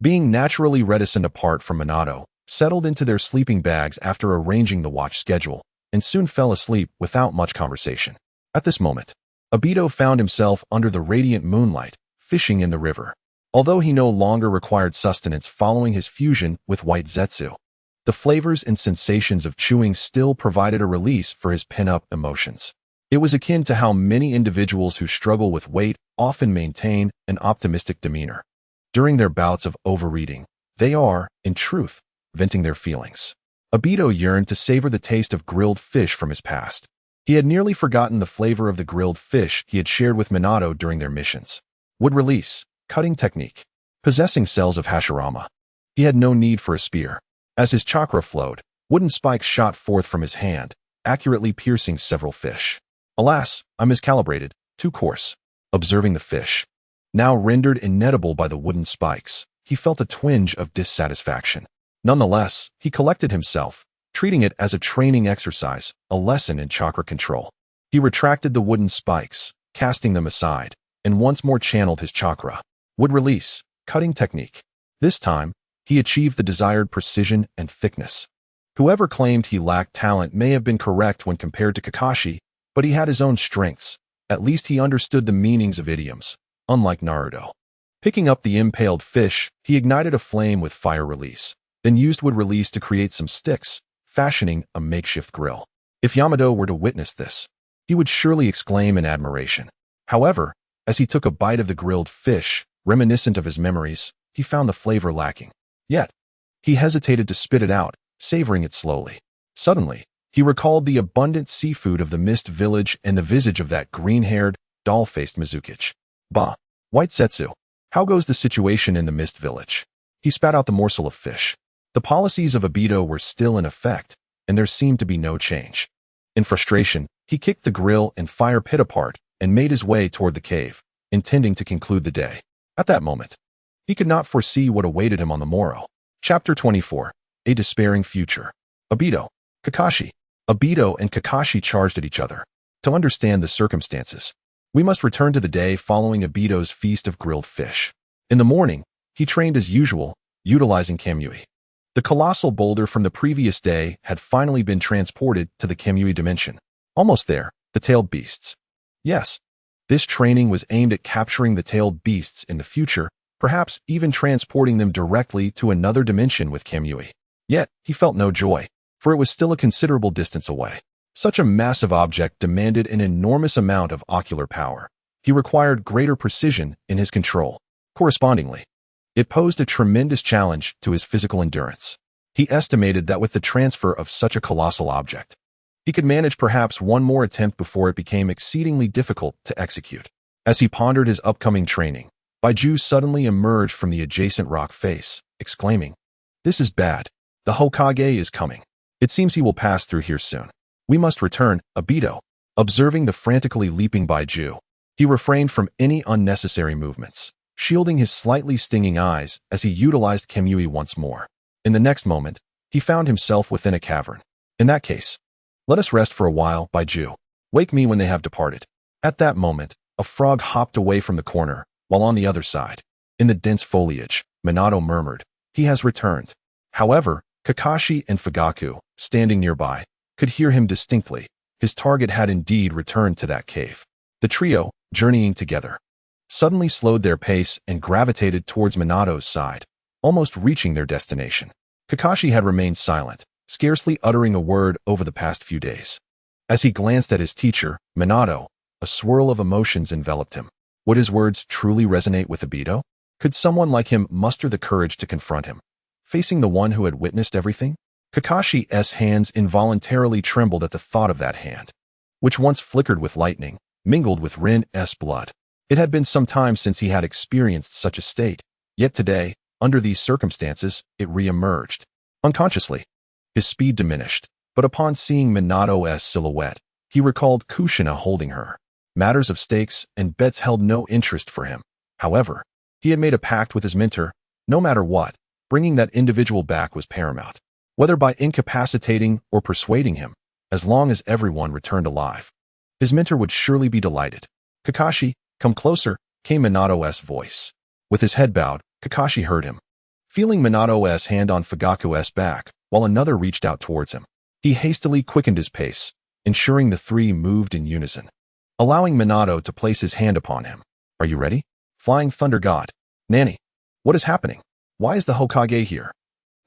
being naturally reticent apart from Minato, settled into their sleeping bags after arranging the watch schedule, and soon fell asleep without much conversation. At this moment, Aido found himself under the radiant moonlight, fishing in the river. Although he no longer required sustenance following his fusion with White Zetsu, the flavors and sensations of chewing still provided a release for his pent-up emotions. It was akin to how many individuals who struggle with weight often maintain an optimistic demeanor. During their bouts of overeating, they are, in truth, venting their feelings. Aido yearned to savor the taste of grilled fish from his past. He had nearly forgotten the flavor of the grilled fish he had shared with Minato during their missions. Wood release, cutting technique. Possessing cells of Hashirama, he had no need for a spear. As his chakra flowed, wooden spikes shot forth from his hand, accurately piercing several fish. Alas, I miscalibrated, too coarse. Observing the fish, now rendered inedible by the wooden spikes, he felt a twinge of dissatisfaction. Nonetheless, he collected himself, treating it as a training exercise, a lesson in chakra control. He retracted the wooden spikes, casting them aside, and once more channeled his chakra. Wood release, cutting technique. This time, he achieved the desired precision and thickness. Whoever claimed he lacked talent may have been correct when compared to Kakashi, but he had his own strengths. At least he understood the meanings of idioms, unlike Naruto. Picking up the impaled fish, he ignited a flame with fire release, then used wood release to create some sticks, fashioning a makeshift grill. If Yamato were to witness this, he would surely exclaim in admiration. However, as he took a bite of the grilled fish, reminiscent of his memories, he found the flavor lacking. Yet, he hesitated to spit it out, savoring it slowly. Suddenly, he recalled the abundant seafood of the Mist Village and the visage of that green-haired, doll-faced Mizukage. Bah! White Zetsu, how goes the situation in the Mist Village? He spat out the morsel of fish. The policies of Aido were still in effect, and there seemed to be no change. In frustration, he kicked the grill and fire pit apart and made his way toward the cave, intending to conclude the day. At that moment, he could not foresee what awaited him on the morrow. Chapter 24. A Despairing Future. Aido, Kakashi. Aido and Kakashi charged at each other. To understand the circumstances, we must return to the day following Aido's feast of grilled fish. In the morning, he trained as usual, utilizing Kamui. The colossal boulder from the previous day had finally been transported to the Kamui dimension. Almost there, the tailed beasts. Yes, this training was aimed at capturing the tailed beasts in the future, perhaps even transporting them directly to another dimension with Kamui. Yet, he felt no joy, for it was still a considerable distance away. Such a massive object demanded an enormous amount of ocular power. He required greater precision in his control. Correspondingly, it posed a tremendous challenge to his physical endurance. He estimated that with the transfer of such a colossal object, he could manage perhaps one more attempt before it became exceedingly difficult to execute. As he pondered his upcoming training, Baiju suddenly emerged from the adjacent rock face, exclaiming, "This is bad. The Hokage is coming. It seems he will pass through here soon. We must return." Aido, observing the frantically leaping Baiju, he refrained from any unnecessary movements, shielding his slightly stinging eyes as he utilized Kamui once more. In the next moment, he found himself within a cavern. In that case, let us rest for a while, Baiju. Wake me when they have departed. At that moment, a frog hopped away from the corner, while on the other side, in the dense foliage, Minato murmured, "He has returned." However, Kakashi and Fugaku, standing nearby, could hear him distinctly. His target had indeed returned to that cave. The trio, journeying together, suddenly slowed their pace and gravitated towards Minato's side, almost reaching their destination. Kakashi had remained silent, scarcely uttering a word over the past few days. As he glanced at his teacher, Minato, a swirl of emotions enveloped him. Would his words truly resonate with Aido? Could someone like him muster the courage to confront him, facing the one who had witnessed everything? Kakashi's hands involuntarily trembled at the thought of that hand, which once flickered with lightning, mingled with Rin's blood. It had been some time since he had experienced such a state, yet today, under these circumstances, it re-emerged. Unconsciously, his speed diminished, but upon seeing Minato's silhouette, he recalled Kushina holding her. Matters of stakes and bets held no interest for him. However, he had made a pact with his mentor. No matter what, bringing that individual back was paramount. Whether by incapacitating or persuading him, as long as everyone returned alive, his mentor would surely be delighted. Kakashi, come closer, came Minato's voice. With his head bowed, Kakashi heard him. Feeling Minato's hand on Fugaku's back, while another reached out towards him, he hastily quickened his pace, ensuring the three moved in unison, allowing Minato to place his hand upon him. Are you ready? Flying Thunder God. Nani, what is happening? Why is the Hokage here?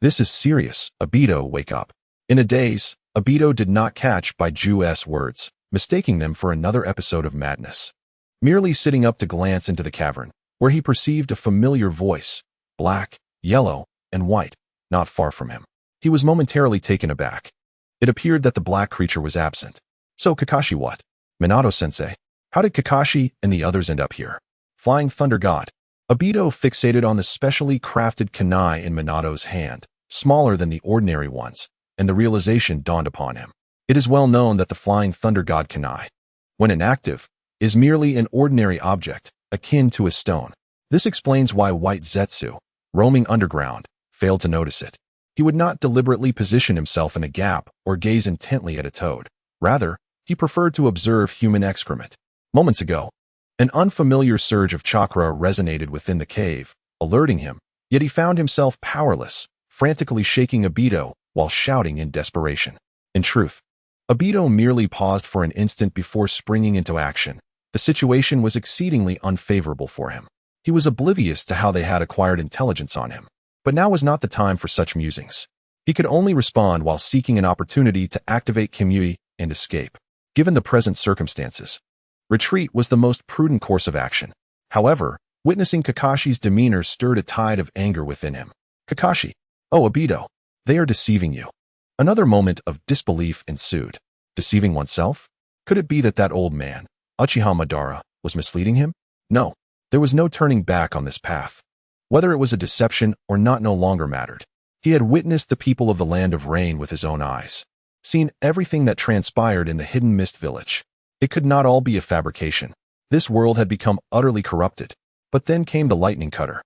This is serious. Aido, wake up. In a daze, Aido did not catch Baiju's words, mistaking them for another episode of madness. Merely sitting up to glance into the cavern, where he perceived a familiar voice, black, yellow, and white, not far from him. He was momentarily taken aback. It appeared that the black creature was absent. So Kakashi what? Minato-sensei. How did Kakashi and the others end up here? Flying Thunder God. Aido fixated on the specially crafted kunai in Minato's hand, smaller than the ordinary ones, and the realization dawned upon him. It is well known that the Flying Thunder God kunai, when inactive, is merely an ordinary object, akin to a stone. This explains why White Zetsu, roaming underground, failed to notice it. He would not deliberately position himself in a gap or gaze intently at a toad. Rather, he preferred to observe human excrement. Moments ago, an unfamiliar surge of chakra resonated within the cave, alerting him, yet he found himself powerless, frantically shaking Aido while shouting in desperation. In truth, Aido merely paused for an instant before springing into action. The situation was exceedingly unfavorable for him. He was oblivious to how they had acquired intelligence on him. But now was not the time for such musings. He could only respond while seeking an opportunity to activate Kimui and escape. Given the present circumstances, retreat was the most prudent course of action. However, witnessing Kakashi's demeanor stirred a tide of anger within him. Kakashi, oh Aido, they are deceiving you. Another moment of disbelief ensued. Deceiving oneself? Could it be that that old man, Uchiha Madara, was misleading him? No, there was no turning back on this path. Whether it was a deception or not no longer mattered. He had witnessed the people of the Land of Rain with his own eyes, seen everything that transpired in the Hidden Mist Village. It could not all be a fabrication. This world had become utterly corrupted. But then came the lightning cutter.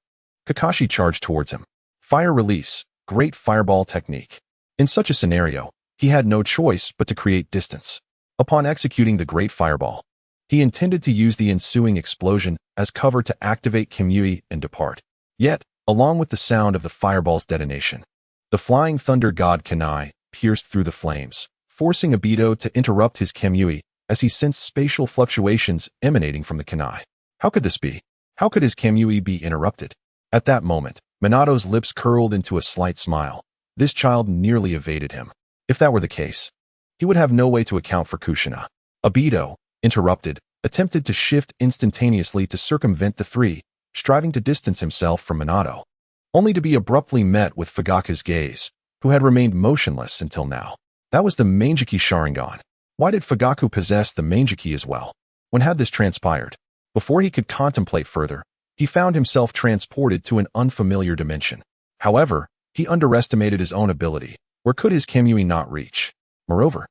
Kakashi charged towards him. Fire release, great fireball technique. In such a scenario, he had no choice but to create distance. Upon executing the great fireball, he intended to use the ensuing explosion as cover to activate Kimui and depart. Yet, along with the sound of the fireball's detonation, the Flying Thunder God kunai pierced through the flames, forcing Aido to interrupt his Kimui as he sensed spatial fluctuations emanating from the kunai. How could this be? How could his Kimui be interrupted? At that moment, Minato's lips curled into a slight smile. This child nearly evaded him. If that were the case, he would have no way to account for Kushina. Aido, interrupted, attempted to shift instantaneously to circumvent the three, striving to distance himself from Minato, only to be abruptly met with Fugaku's gaze, who had remained motionless until now. That was the Manjiki Sharingan. Why did Fugaku possess the Manjiki as well? When had this transpired? Before he could contemplate further, he found himself transported to an unfamiliar dimension. However, he underestimated his own ability. Where could his Kimui not reach? Moreover,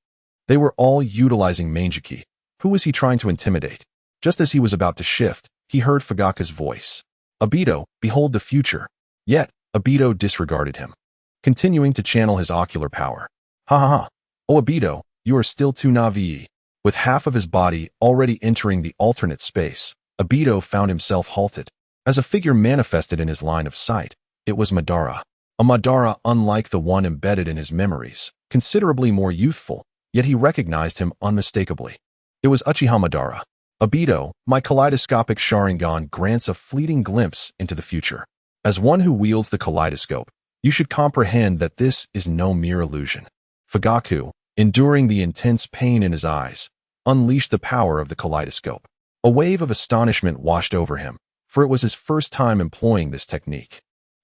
they were all utilizing Manjiki. Who was he trying to intimidate? Just as he was about to shift, he heard Fugaku's voice. Aido, behold the future. Yet, Aido disregarded him, continuing to channel his ocular power. Ha ha ha. Oh Aido, you are still too naive. With half of his body already entering the alternate space, Aido found himself halted. As a figure manifested in his line of sight, it was Madara. A Madara unlike the one embedded in his memories, considerably more youthful, yet he recognized him unmistakably. It was Uchiha Madara. Aido, my kaleidoscopic Sharingan grants a fleeting glimpse into the future. As one who wields the kaleidoscope, you should comprehend that this is no mere illusion. Fugaku, enduring the intense pain in his eyes, unleashed the power of the kaleidoscope. A wave of astonishment washed over him, for it was his first time employing this technique.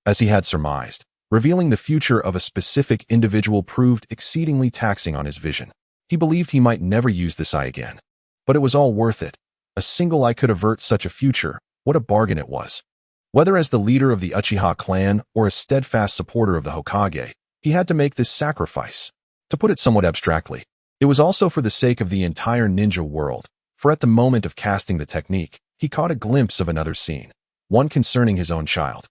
As he had surmised, revealing the future of a specific individual proved exceedingly taxing on his vision. He believed he might never use this eye again. But it was all worth it. A single eye could avert such a future. What a bargain it was. Whether as the leader of the Uchiha clan or a steadfast supporter of the Hokage, he had to make this sacrifice. To put it somewhat abstractly, it was also for the sake of the entire ninja world, for at the moment of casting the technique, he caught a glimpse of another scene, one concerning his own child.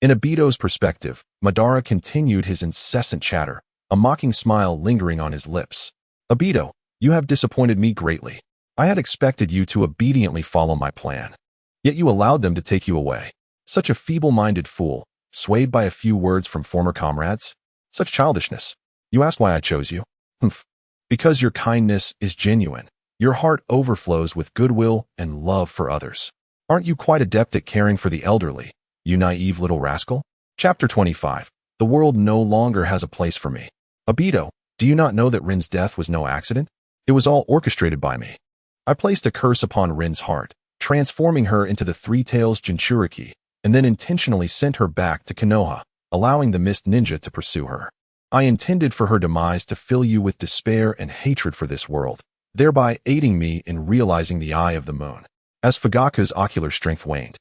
In Aido's perspective, Madara continued his incessant chatter, a mocking smile lingering on his lips. Aido, you have disappointed me greatly. I had expected you to obediently follow my plan. Yet you allowed them to take you away. Such a feeble-minded fool, swayed by a few words from former comrades? Such childishness. You asked why I chose you? Humph. Because your kindness is genuine. Your heart overflows with goodwill and love for others. Aren't you quite adept at caring for the elderly, you naive little rascal? Chapter 25. The world no longer has a place for me. Aido, do you not know that Rin's death was no accident? It was all orchestrated by me. I placed a curse upon Rin's heart, transforming her into the Three Tails Jinchuriki, and then intentionally sent her back to Konoha, allowing the Mist Ninja to pursue her. I intended for her demise to fill you with despair and hatred for this world, thereby aiding me in realizing the Eye of the Moon. As Fugaku's ocular strength waned,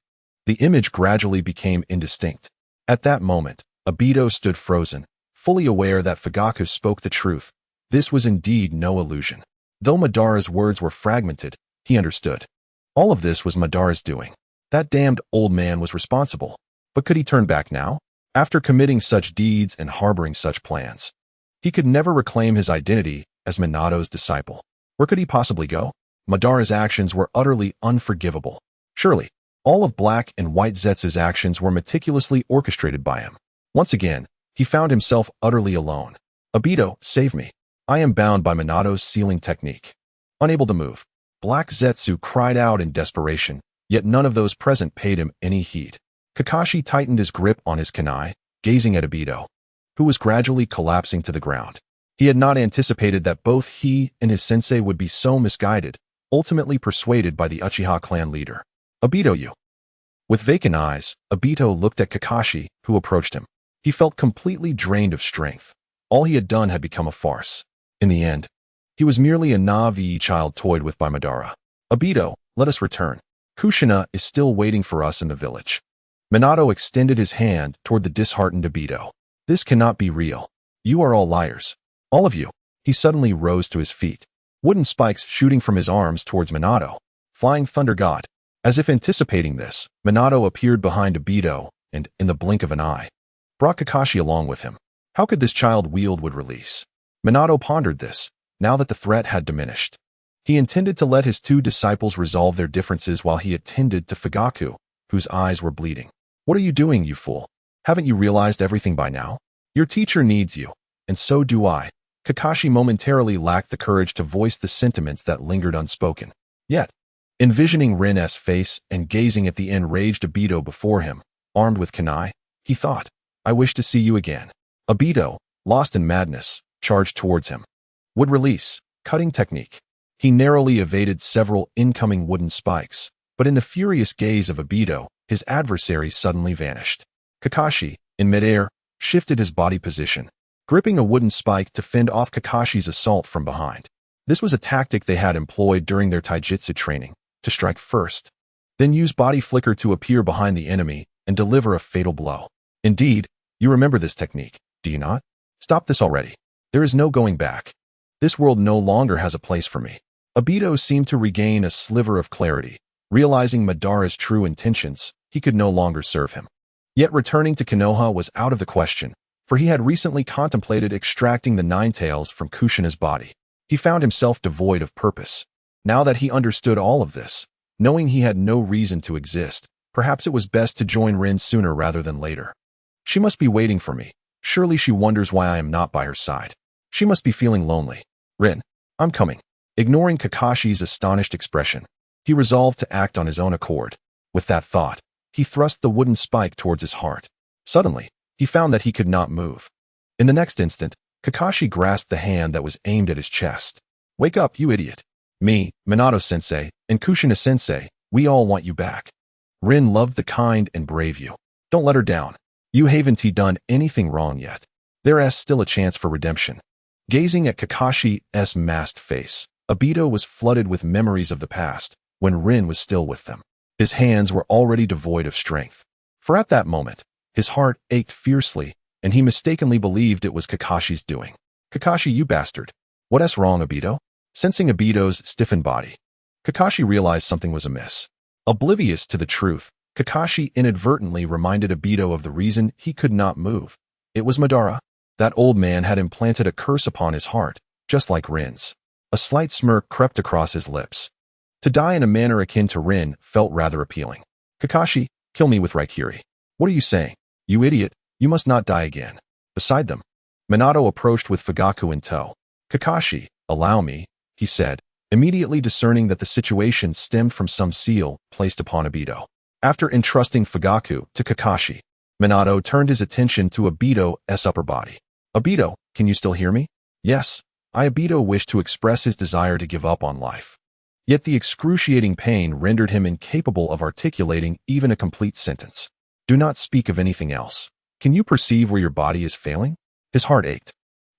the image gradually became indistinct. At that moment, Aido stood frozen, fully aware that Fugaku spoke the truth. This was indeed no illusion. Though Madara's words were fragmented, he understood. All of this was Madara's doing. That damned old man was responsible. But could he turn back now? After committing such deeds and harboring such plans, he could never reclaim his identity as Minato's disciple. Where could he possibly go? Madara's actions were utterly unforgivable. Surely, all of Black and White Zetsu's actions were meticulously orchestrated by him. Once again, he found himself utterly alone. Aido, save me. I am bound by Minato's sealing technique. Unable to move, Black Zetsu cried out in desperation, yet none of those present paid him any heed. Kakashi tightened his grip on his kunai, gazing at Aido, who was gradually collapsing to the ground. He had not anticipated that both he and his sensei would be so misguided, ultimately persuaded by the Uchiha clan leader. Aido, you. With vacant eyes, Aido looked at Kakashi, who approached him. He felt completely drained of strength. All he had done had become a farce. In the end, he was merely a naive child toyed with by Madara. Aido, let us return. Kushina is still waiting for us in the village. Minato extended his hand toward the disheartened Aido. This cannot be real. You are all liars. All of you. He suddenly rose to his feet, wooden spikes shooting from his arms towards Minato. Flying Thunder God. As if anticipating this, Minato appeared behind Aido and, in the blink of an eye, brought Kakashi along with him. How could this child wield would release? Minato pondered this, now that the threat had diminished. He intended to let his two disciples resolve their differences while he attended to Fugaku, whose eyes were bleeding. What are you doing, you fool? Haven't you realized everything by now? Your teacher needs you, and so do I. Kakashi momentarily lacked the courage to voice the sentiments that lingered unspoken. Yet, envisioning Rin's face and gazing at the enraged Aido before him, armed with kunai, he thought, I wish to see you again. Aido, lost in madness, charged towards him. Wood release, cutting technique. He narrowly evaded several incoming wooden spikes, but in the furious gaze of Aido, his adversary suddenly vanished. Kakashi, in midair, shifted his body position, gripping a wooden spike to fend off Kakashi's assault from behind. This was a tactic they had employed during their taijutsu training, to strike first, then use body flicker to appear behind the enemy and deliver a fatal blow. Indeed, you remember this technique, do you not? Stop this already. There is no going back. This world no longer has a place for me. Aido seemed to regain a sliver of clarity. Realizing Madara's true intentions, he could no longer serve him. Yet returning to Konoha was out of the question, for he had recently contemplated extracting the Nine Tails from Kushina's body. He found himself devoid of purpose. Now that he understood all of this, knowing he had no reason to exist, perhaps it was best to join Rin sooner rather than later. She must be waiting for me. Surely she wonders why I am not by her side. She must be feeling lonely. Rin, I'm coming. Ignoring Kakashi's astonished expression, he resolved to act on his own accord. With that thought, he thrust the wooden spike towards his heart. Suddenly, he found that he could not move. In the next instant, Kakashi grasped the hand that was aimed at his chest. Wake up, you idiot. Me, Minato-sensei, and Kushina-sensei, we all want you back. Rin loved the kind and brave you. Don't let her down. You haven't done anything wrong yet. There's still a chance for redemption. Gazing at Kakashi's masked face, Aido was flooded with memories of the past, when Rin was still with them. His hands were already devoid of strength. For at that moment, his heart ached fiercely, and he mistakenly believed it was Kakashi's doing. Kakashi, you bastard. What's wrong, Aido? Sensing Aido's stiffened body, Kakashi realized something was amiss. Oblivious to the truth, Kakashi inadvertently reminded Aido of the reason he could not move. It was Madara. That old man had implanted a curse upon his heart, just like Rin's. A slight smirk crept across his lips. To die in a manner akin to Rin felt rather appealing. Kakashi, kill me with Raikiri. What are you saying? You idiot, you must not die again. Beside them, Minato approached with Fugaku in tow. Kakashi, allow me, he said, immediately discerning that the situation stemmed from some seal placed upon Aido. After entrusting Fugaku to Kakashi, Minato turned his attention to Aido's upper body. Aido, can you still hear me? Yes, Aido wished to express his desire to give up on life. Yet the excruciating pain rendered him incapable of articulating even a complete sentence. Do not speak of anything else. Can you perceive where your body is failing? His heart ached.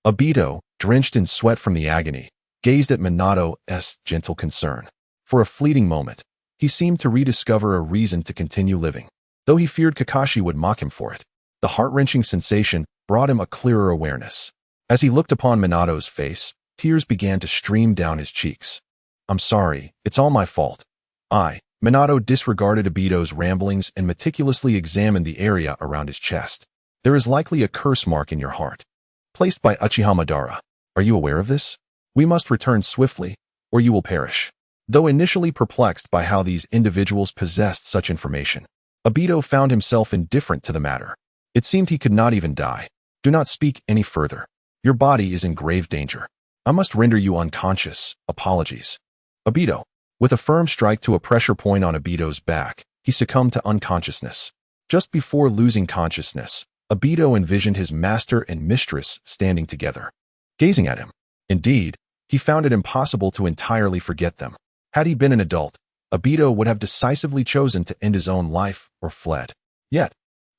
Aido, drenched in sweat from the agony, gazed at Minato's gentle concern. For a fleeting moment, he seemed to rediscover a reason to continue living. Though he feared Kakashi would mock him for it, the heart-wrenching sensation brought him a clearer awareness. As he looked upon Minato's face, tears began to stream down his cheeks. I'm sorry, it's all my fault. Minato disregarded Aido's ramblings and meticulously examined the area around his chest. There is likely a curse mark in your heart, placed by Uchiha Madara. Are you aware of this? We must return swiftly, or you will perish. Though initially perplexed by how these individuals possessed such information, Aido found himself indifferent to the matter. It seemed he could not even die. Do not speak any further. Your body is in grave danger. I must render you unconscious. Apologies. Aido. With a firm strike to a pressure point on Aido's back, he succumbed to unconsciousness. Just before losing consciousness, Aido envisioned his master and mistress standing together, gazing at him. Indeed, he found it impossible to entirely forget them. Had he been an adult, Aido would have decisively chosen to end his own life or fled. Yet,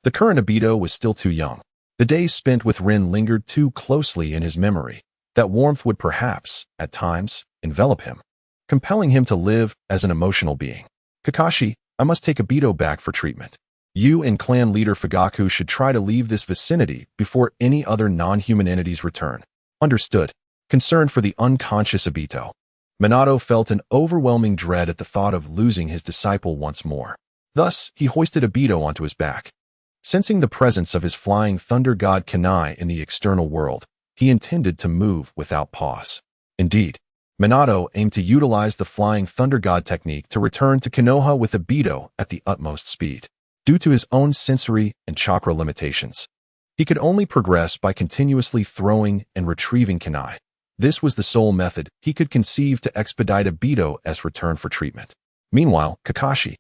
the current Aido was still too young. The days spent with Rin lingered too closely in his memory. That warmth would perhaps, at times, envelop him, compelling him to live as an emotional being. Kakashi, I must take Aido back for treatment. You and clan leader Fugaku should try to leave this vicinity before any other non-human entities return. Understood. Concerned for the unconscious Aido, Minato felt an overwhelming dread at the thought of losing his disciple once more. Thus, he hoisted Aido onto his back. Sensing the presence of his flying thunder god Kunai in the external world, he intended to move without pause. Indeed, Minato aimed to utilize the flying thunder god technique to return to Konoha with Aido at the utmost speed. Due to his own sensory and chakra limitations, he could only progress by continuously throwing and retrieving Kunai. This was the sole method he could conceive to expedite Aido's return for treatment. Meanwhile, Kakashi,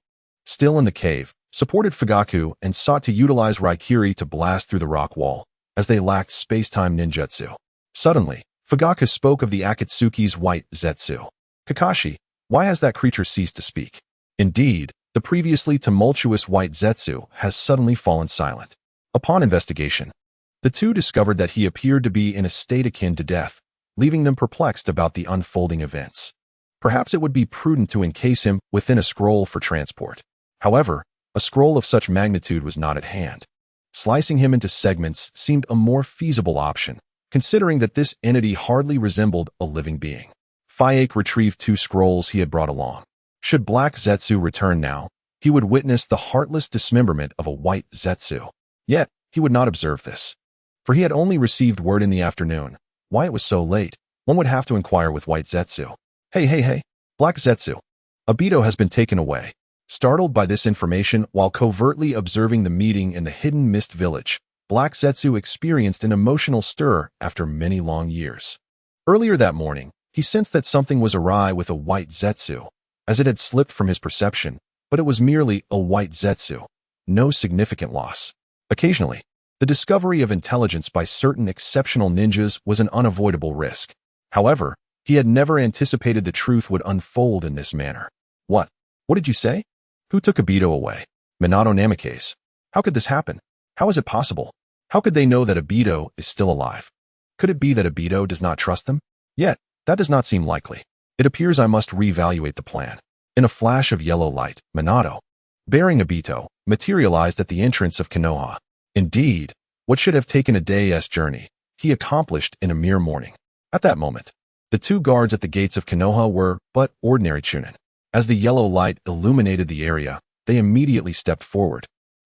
still in the cave, supported Fugaku and sought to utilize Raikiri to blast through the rock wall, as they lacked space-time ninjutsu. Suddenly, Fugaku spoke of the Akatsuki's white zetsu. Kakashi, why has that creature ceased to speak? Indeed, the previously tumultuous white zetsu has suddenly fallen silent. Upon investigation, the two discovered that he appeared to be in a state akin to death, leaving them perplexed about the unfolding events. Perhaps it would be prudent to encase him within a scroll for transport. However, a scroll of such magnitude was not at hand. Slicing him into segments seemed a more feasible option, considering that this entity hardly resembled a living being. Fayake retrieved 2 scrolls he had brought along. Should Black Zetsu return now, he would witness the heartless dismemberment of a white Zetsu. Yet, he would not observe this, for he had only received word in the afternoon. Why it was so late, one would have to inquire with white Zetsu. Hey, Black Zetsu. Aido has been taken away. Startled by this information while covertly observing the meeting in the hidden mist village, Black Zetsu experienced an emotional stir after many long years. Earlier that morning, he sensed that something was awry with a white Zetsu, as it had slipped from his perception, but it was merely a white Zetsu. No significant loss. Occasionally, the discovery of intelligence by certain exceptional ninjas was an unavoidable risk. However, he had never anticipated the truth would unfold in this manner. What? What did you say? Who took Aido away? Minato Namikaze. How could this happen? How is it possible? How could they know that Aido is still alive? Could it be that Aido does not trust them? Yet, that does not seem likely. It appears I must reevaluate the plan. In a flash of yellow light, Minato, bearing Aido, materialized at the entrance of Konoha. Indeed, what should have taken a day's journey, he accomplished in a mere morning. At that moment, the two guards at the gates of Konoha were but ordinary chunin. As the yellow light illuminated the area, they immediately stepped forward.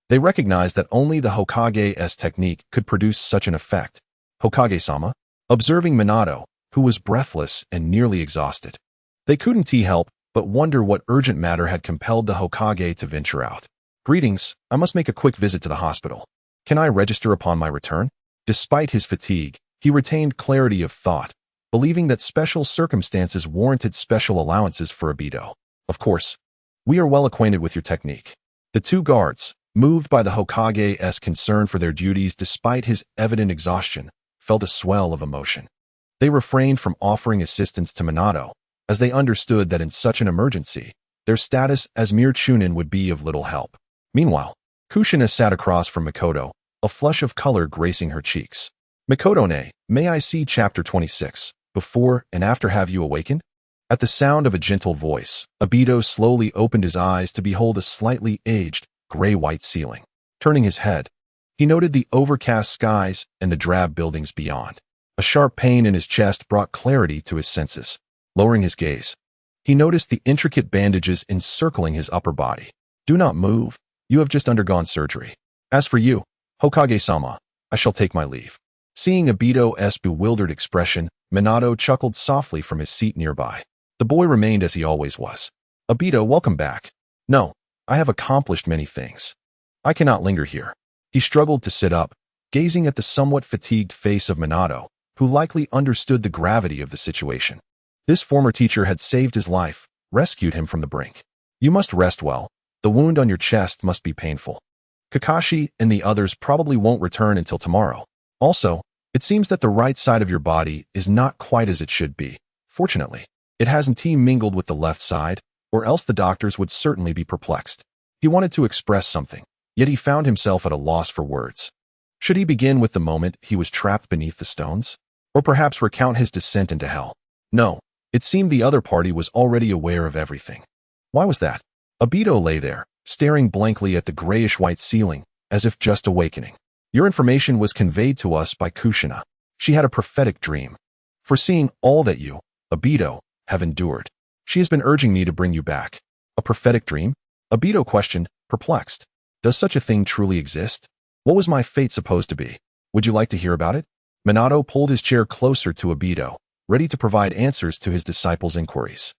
They recognized that only the Hokage's technique could produce such an effect. Hokage-sama, observing Minato, who was breathless and nearly exhausted. They couldn't help but wonder what urgent matter had compelled the Hokage to venture out. Greetings, I must make a quick visit to the hospital. Can I register upon my return? Despite his fatigue, he retained clarity of thought, believing that special circumstances warranted special allowances for Aido. Of course, we are well acquainted with your technique. The two guards, moved by the Hokage's concern for their duties despite his evident exhaustion, felt a swell of emotion. They refrained from offering assistance to Minato, as they understood that in such an emergency, their status as mere chunin would be of little help. Meanwhile, Kushina sat across from Mikoto, a flush of color gracing her cheeks. Mikoto-ne, may I see chapter 26, before and after have you awakened? At the sound of a gentle voice, Aido slowly opened his eyes to behold a slightly aged, gray-white ceiling. Turning his head, he noted the overcast skies and the drab buildings beyond. A sharp pain in his chest brought clarity to his senses. Lowering his gaze, he noticed the intricate bandages encircling his upper body. Do not move. You have just undergone surgery. As for you, Hokage-sama, I shall take my leave. Seeing Aido's bewildered expression, Minato chuckled softly from his seat nearby. The boy remained as he always was. Aido, welcome back. No, I have accomplished many things. I cannot linger here. He struggled to sit up, gazing at the somewhat fatigued face of Minato, who likely understood the gravity of the situation. This former teacher had saved his life, rescued him from the brink. You must rest well. The wound on your chest must be painful. Kakashi and the others probably won't return until tomorrow. Also, it seems that the right side of your body is not quite as it should be. Fortunately, it hasn't mingled with the left side, or else the doctors would certainly be perplexed. He wanted to express something, yet he found himself at a loss for words. Should he begin with the moment he was trapped beneath the stones? Or perhaps recount his descent into hell? No, it seemed the other party was already aware of everything. Why was that? Aido lay there, staring blankly at the grayish-white ceiling, as if just awakening. Your information was conveyed to us by Kushina. She had a prophetic dream, foreseeing all that you, Aido, have endured. She has been urging me to bring you back. A prophetic dream? Aido questioned, perplexed. Does such a thing truly exist? What was my fate supposed to be? Would you like to hear about it? Minato pulled his chair closer to Aido, ready to provide answers to his disciples' inquiries.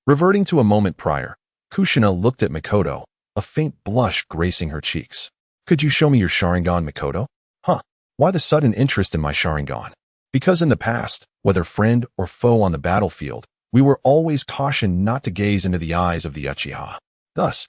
Reverting to a moment prior, Kushina looked at Mikoto, a faint blush gracing her cheeks. Could you show me your Sharingan, Mikoto? Huh, why the sudden interest in my Sharingan? Because in the past, whether friend or foe on the battlefield, we were always cautioned not to gaze into the eyes of the Uchiha. Thus,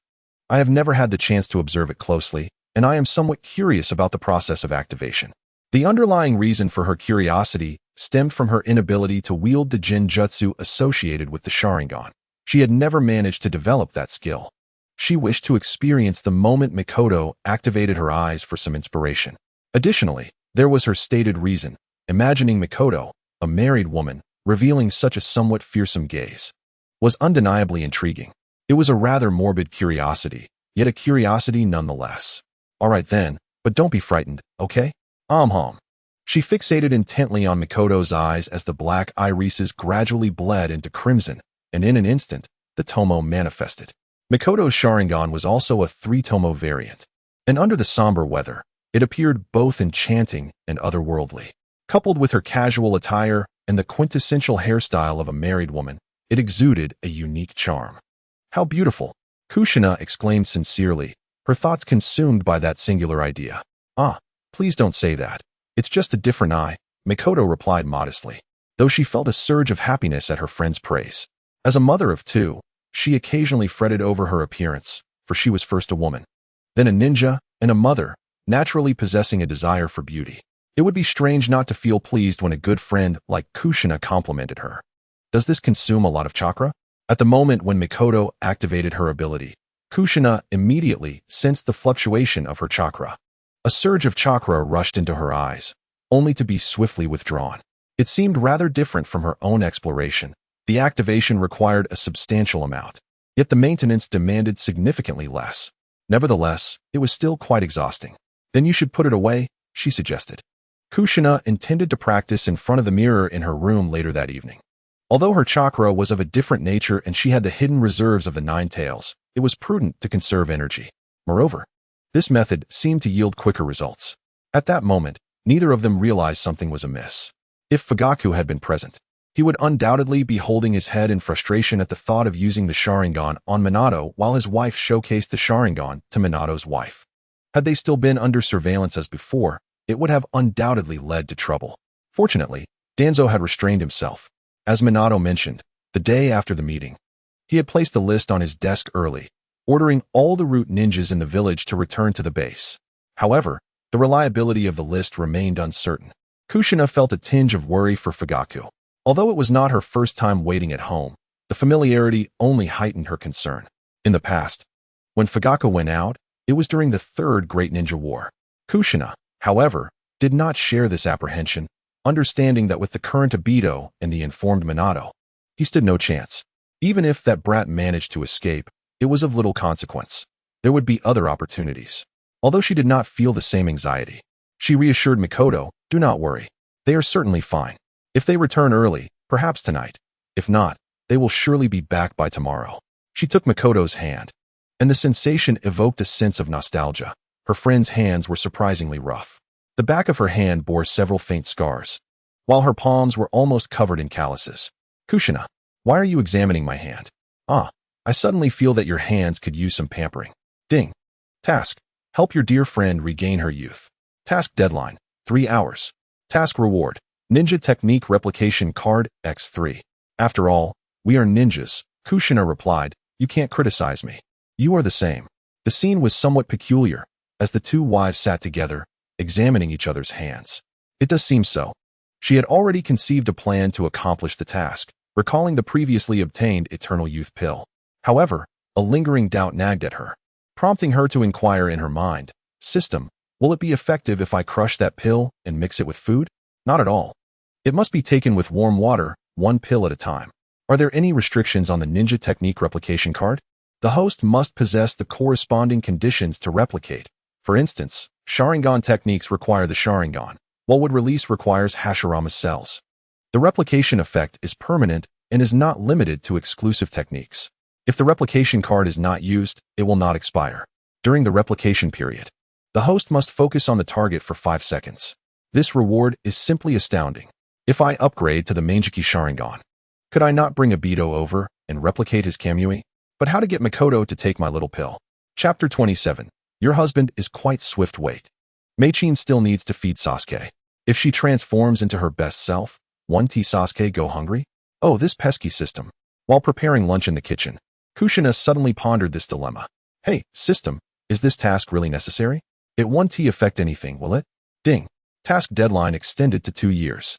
I have never had the chance to observe it closely, and I am somewhat curious about the process of activation. The underlying reason for her curiosity stemmed from her inability to wield the genjutsu associated with the Sharingan. She had never managed to develop that skill. She wished to experience the moment Mikoto activated her eyes for some inspiration. Additionally, there was her stated reason, imagining Mikoto, a married woman, revealing such a somewhat fearsome gaze. Was undeniably intriguing. It was a rather morbid curiosity, yet a curiosity nonetheless. All right then, but don't be frightened, okay? She fixated intently on Mikoto's eyes as the black irises gradually bled into crimson, and in an instant, the tomo manifested. Mikoto's Sharingan was also a 3-tomo variant, and under the somber weather, it appeared both enchanting and otherworldly. Coupled with her casual attire and the quintessential hairstyle of a married woman, it exuded a unique charm. How beautiful! Kushina exclaimed sincerely, her thoughts consumed by that singular idea. Ah, Please don't say that. It's just a different eye, Makoto replied modestly, though she felt a surge of happiness at her friend's praise. As a mother of two, she occasionally fretted over her appearance, for she was first a woman, then a ninja, and a mother, naturally possessing a desire for beauty. It would be strange not to feel pleased when a good friend like Kushina complimented her. Does this consume a lot of chakra? At the moment when Makoto activated her ability, Kushina immediately sensed the fluctuation of her chakra. A surge of chakra rushed into her eyes, only to be swiftly withdrawn. It seemed rather different from her own exploration. The activation required a substantial amount, yet the maintenance demanded significantly less. Nevertheless, it was still quite exhausting. Then you should put it away, she suggested. Kushina intended to practice in front of the mirror in her room later that evening. Although her chakra was of a different nature and she had the hidden reserves of the Nine Tails, it was prudent to conserve energy. Moreover, this method seemed to yield quicker results. At that moment, neither of them realized something was amiss. If Fugaku had been present, he would undoubtedly be holding his head in frustration at the thought of using the Sharingan on Minato while his wife showcased the Sharingan to Minato's wife. Had they still been under surveillance as before, it would have undoubtedly led to trouble. Fortunately, Danzo had restrained himself. As Minato mentioned, the day after the meeting, he had placed the list on his desk early, ordering all the root ninjas in the village to return to the base. However, the reliability of the list remained uncertain. Kushina felt a tinge of worry for Fugaku. Although it was not her first time waiting at home, the familiarity only heightened her concern. In the past, when Fugaku went out, it was during the Third Great Ninja War. Kushina, however, did not share this apprehension, understanding that with the current Aido and the informed Minato, he stood no chance. Even if that brat managed to escape, it was of little consequence. There would be other opportunities. Although she did not feel the same anxiety, she reassured Makoto, "Do not worry. They are certainly fine. If they return early, perhaps tonight. If not, they will surely be back by tomorrow." She took Makoto's hand, and the sensation evoked a sense of nostalgia. Her friend's hands were surprisingly rough. The back of her hand bore several faint scars, while her palms were almost covered in calluses. "Kushina, why are you examining my hand?" "Ah, I suddenly feel that your hands could use some pampering." Ding. Task: help your dear friend regain her youth. Task deadline: 3 hours. Task reward: Ninja Technique Replication Card, X3. "After all, we are ninjas," Kushina replied. "You can't criticize me. You are the same." The scene was somewhat peculiar, as the two wives sat together, examining each other's hands. It does seem so. She had already conceived a plan to accomplish the task, recalling the previously obtained Eternal Youth Pill. However, a lingering doubt nagged at her, prompting her to inquire in her mind, "System, will it be effective if I crush that pill and mix it with food?" "Not at all. It must be taken with warm water, 1 pill at a time." "Are there any restrictions on the Ninja Technique Replication Card?" "The host must possess the corresponding conditions to replicate. For instance, Sharingan techniques require the Sharingan, while wood release requires Hashirama's cells. The replication effect is permanent and is not limited to exclusive techniques. If the replication card is not used, it will not expire. During the replication period, the host must focus on the target for 5 seconds. This reward is simply astounding. If I upgrade to the Manjiki Sharingan, could I not bring Aido over and replicate his Kamui? But how to get Makoto to take my little pill? Chapter 27. Your husband is quite swift. Wait. Meichin still needs to feed Sasuke. If she transforms into her best self, won't Sasuke go hungry? Oh, this pesky system. While preparing lunch in the kitchen, Kushina suddenly pondered this dilemma. "Hey, system, is this task really necessary? It won't affect anything, will it?" Ding. Task deadline extended to 2 years.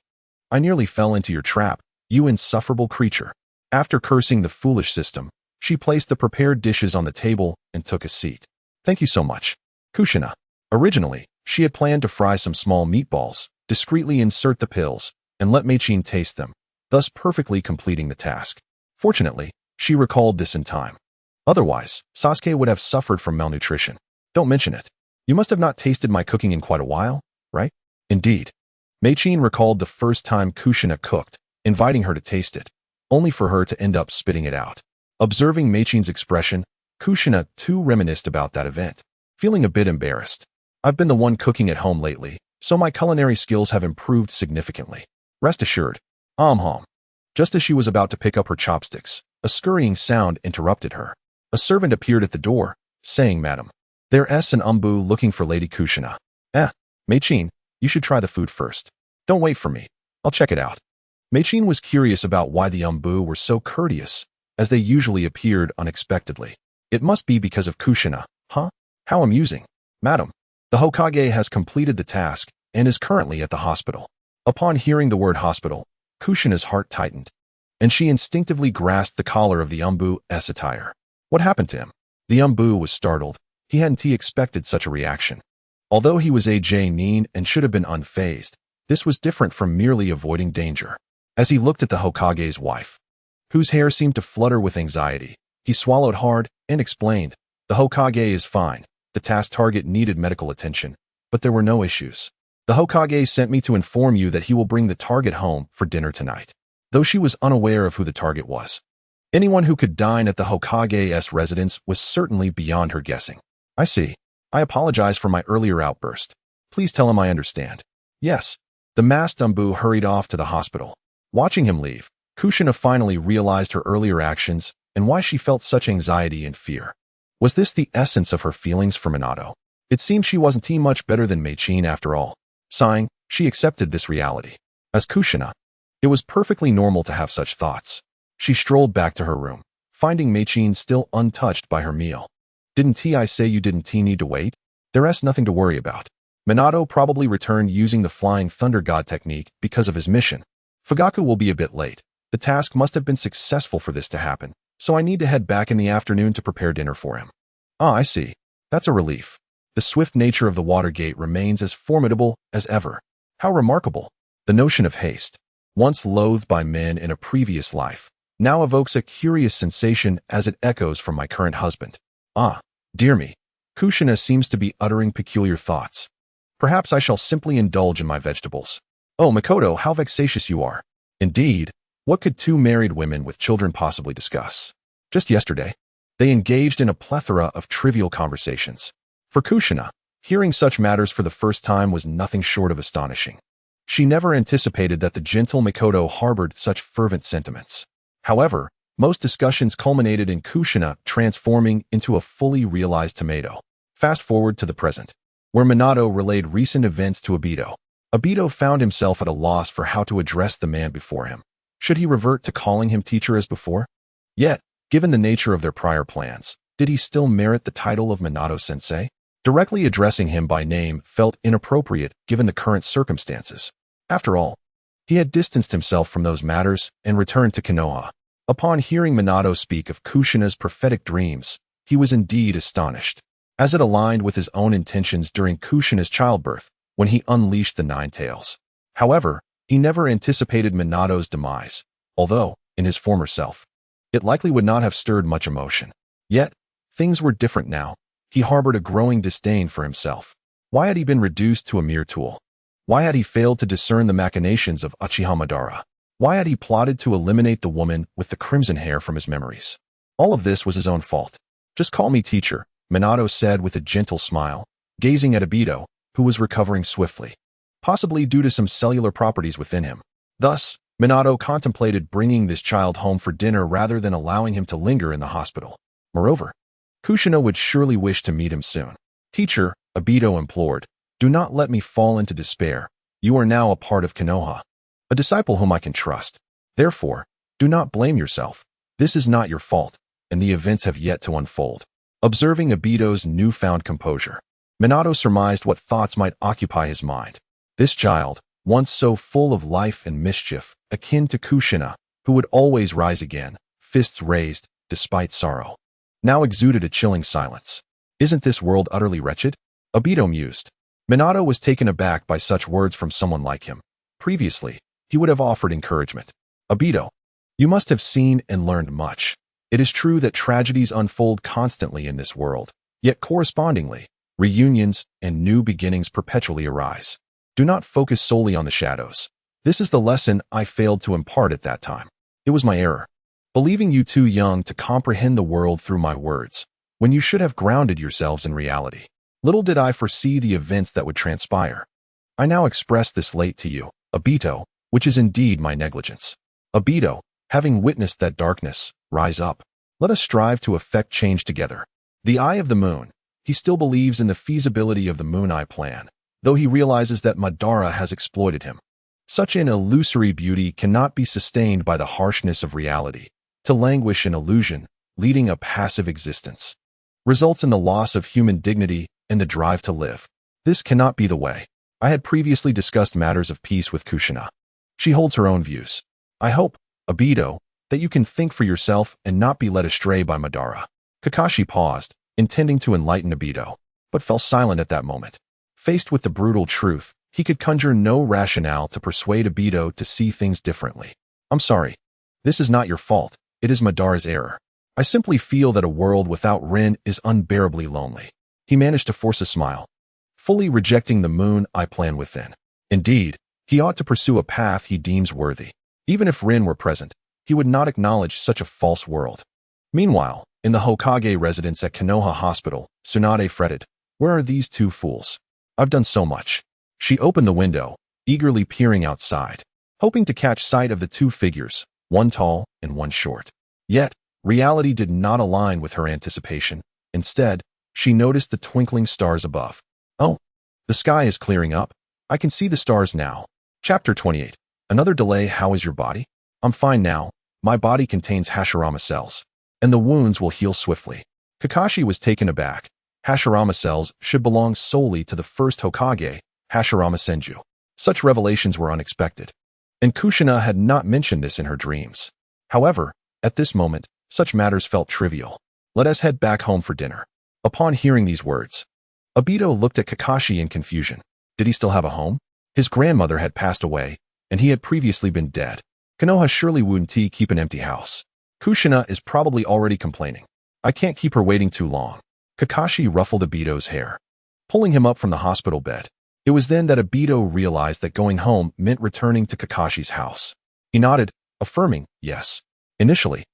"I nearly fell into your trap, you insufferable creature." After cursing the foolish system, she placed the prepared dishes on the table and took a seat. "Thank you so much, Kushina." Originally, she had planned to fry some small meatballs, discreetly insert the pills, and let Meichin taste them, thus perfectly completing the task. Fortunately, she recalled this in time. Otherwise, Sasuke would have suffered from malnutrition. "Don't mention it. You must have not tasted my cooking in quite a while, right?" Indeed. Meichin recalled the first time Kushina cooked, inviting her to taste it, only for her to end up spitting it out. Observing Meichin's expression, Kushina too reminisced about that event, feeling a bit embarrassed. "I've been the one cooking at home lately, so my culinary skills have improved significantly. Rest assured." Hom. Just as she was about to pick up her chopsticks, a scurrying sound interrupted her. A servant appeared at the door, saying, "Madam, there is an umbu looking for Lady Kushina." Mei-chin, you should try the food first. Don't wait for me. I'll check it out. Mei-chin was curious about why the Umbu were so courteous, as they usually appeared unexpectedly. It must be because of Kushina, huh? How amusing. Madam, the Hokage has completed the task and is currently at the hospital. Upon hearing the word hospital, Kushina's heart tightened, and she instinctively grasped the collar of the Umbu's attire. What happened to him? The Umbu was startled. He hadn't expected such a reaction. Although he was mean and should have been unfazed, this was different from merely avoiding danger. As he looked at the Hokage's wife, whose hair seemed to flutter with anxiety, he swallowed hard and explained, "The Hokage is fine. The task target needed medical attention, but there were no issues. The Hokage sent me to inform you that he will bring the target home for dinner tonight." Though she was unaware of who the target was, anyone who could dine at the Hokage's residence was certainly beyond her guessing. I see. I apologize for my earlier outburst. Please tell him I understand. Yes. The masked Umbu hurried off to the hospital. Watching him leave, Kushina finally realized her earlier actions and why she felt such anxiety and fear. Was this the essence of her feelings for Minato? It seemed she wasn't much better than Mei-chin after all. Sighing, she accepted this reality. As Kushina, it was perfectly normal to have such thoughts. She strolled back to her room, finding Mei-chin still untouched by her meal. Didn't I say you didn't need to wait? There's nothing to worry about. Minato probably returned using the Flying Thunder God technique because of his mission. Fugaku will be a bit late. The task must have been successful for this to happen, so I need to head back in the afternoon to prepare dinner for him. Ah, I see. That's a relief. The swift nature of the water gate remains as formidable as ever. How remarkable. The notion of haste, once loathed by men in a previous life, now evokes a curious sensation as it echoes from my current husband. Ah, dear me. Kushina seems to be uttering peculiar thoughts. Perhaps I shall simply indulge in my vegetables. Oh, Makoto, how vexatious you are. Indeed, what could two married women with children possibly discuss? Just yesterday, they engaged in a plethora of trivial conversations. For Kushina, hearing such matters for the first time was nothing short of astonishing. She never anticipated that the gentle Makoto harbored such fervent sentiments. However, most discussions culminated in Kushina transforming into a fully realized tomato. Fast forward to the present, where Minato relayed recent events to Aido. Aido found himself at a loss for how to address the man before him. Should he revert to calling him teacher as before? Yet, given the nature of their prior plans, did he still merit the title of Minato-sensei? Directly addressing him by name felt inappropriate given the current circumstances. After all, he had distanced himself from those matters and returned to Konoha. Upon hearing Minato speak of Kushina's prophetic dreams, he was indeed astonished, as it aligned with his own intentions during Kushina's childbirth, when he unleashed the Nine Tails. However, he never anticipated Minato's demise, although, in his former self, it likely would not have stirred much emotion. Yet, things were different now. He harbored a growing disdain for himself. Why had he been reduced to a mere tool? Why had he failed to discern the machinations of Uchiha Madara? Why had he plotted to eliminate the woman with the crimson hair from his memories? All of this was his own fault. Just call me teacher, Minato said with a gentle smile, gazing at Aido, who was recovering swiftly, possibly due to some cellular properties within him. Thus, Minato contemplated bringing this child home for dinner rather than allowing him to linger in the hospital. Moreover, Kushina would surely wish to meet him soon. Teacher, Aido implored, do not let me fall into despair. You are now a part of Konoha, a disciple whom I can trust. Therefore, do not blame yourself. This is not your fault, and the events have yet to unfold. Observing Aido's newfound composure, Minato surmised what thoughts might occupy his mind. This child, once so full of life and mischief, akin to Kushina, who would always rise again, fists raised, despite sorrow, now exuded a chilling silence. Isn't this world utterly wretched? Aido mused. Minato was taken aback by such words from someone like him. Previously, he would have offered encouragement. Aido, you must have seen and learned much. It is true that tragedies unfold constantly in this world, yet correspondingly, reunions and new beginnings perpetually arise. Do not focus solely on the shadows. This is the lesson I failed to impart at that time. It was my error, believing you too young to comprehend the world through my words, when you should have grounded yourselves in reality. Little did I foresee the events that would transpire. I now express this late to you, Aido, which is indeed my negligence. Aido, having witnessed that darkness, rise up. Let us strive to effect change together. The Eye of the Moon. He still believes in the feasibility of the Moon Eye plan, though he realizes that Madara has exploited him. Such an illusory beauty cannot be sustained by the harshness of reality. To languish in illusion, leading a passive existence, results in the loss of human dignity and the drive to live. This cannot be the way. I had previously discussed matters of peace with Kushina. She holds her own views. I hope, Aido, that you can think for yourself and not be led astray by Madara. Kakashi paused, intending to enlighten Aido, but fell silent at that moment. Faced with the brutal truth, he could conjure no rationale to persuade Aido to see things differently. I'm sorry. This is not your fault. It is Madara's error. I simply feel that a world without Rin is unbearably lonely. He managed to force a smile, fully rejecting the moon I plan within. Indeed, he ought to pursue a path he deems worthy. Even if Rin were present, he would not acknowledge such a false world. Meanwhile, in the Hokage residence at Konoha Hospital, Tsunade fretted, "Where are these two fools? I've done so much." She opened the window, eagerly peering outside, hoping to catch sight of the two figures, one tall and one short. Yet, reality did not align with her anticipation. Instead, she noticed the twinkling stars above. Oh, the sky is clearing up. I can see the stars now. Chapter 28. Another delay. How is your body? I'm fine now. My body contains Hashirama cells, and the wounds will heal swiftly. Kakashi was taken aback. Hashirama cells should belong solely to the first Hokage, Hashirama Senju. Such revelations were unexpected, and Kushina had not mentioned this in her dreams. However, at this moment, such matters felt trivial. Let us head back home for dinner. Upon hearing these words, Aido looked at Kakashi in confusion. Did he still have a home? His grandmother had passed away, and he had previously been dead. Konoha surely wouldn't keep an empty house. Kushina is probably already complaining. I can't keep her waiting too long. Kakashi ruffled Aido's hair, pulling him up from the hospital bed. It was then that Aido realized that going home meant returning to Kakashi's house. He nodded, affirming, yes. Initially,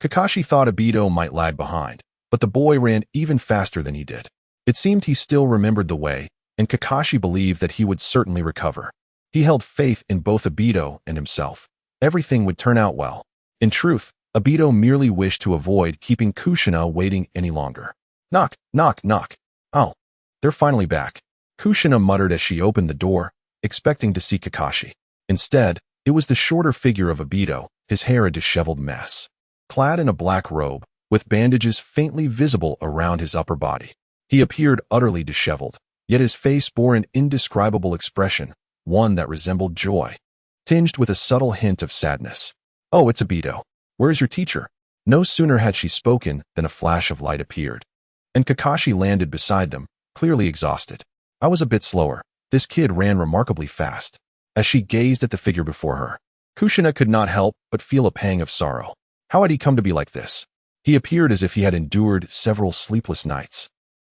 Kakashi thought Aido might lag behind, but the boy ran even faster than he did. It seemed he still remembered the way, and Kakashi believed that he would certainly recover. He held faith in both Aido and himself. Everything would turn out well. In truth, Aido merely wished to avoid keeping Kushina waiting any longer. Knock, knock, knock. Oh, they're finally back. Kushina muttered as she opened the door, expecting to see Kakashi. Instead, it was the shorter figure of Aido, his hair a disheveled mess, clad in a black robe, with bandages faintly visible around his upper body. He appeared utterly disheveled, yet his face bore an indescribable expression, one that resembled joy, tinged with a subtle hint of sadness. Oh, it's Aido. Where's your teacher? No sooner had she spoken than a flash of light appeared, and Kakashi landed beside them, clearly exhausted. I was a bit slower. This kid ran remarkably fast. As she gazed at the figure before her, Kushina could not help but feel a pang of sorrow. How had he come to be like this? He appeared as if he had endured several sleepless nights,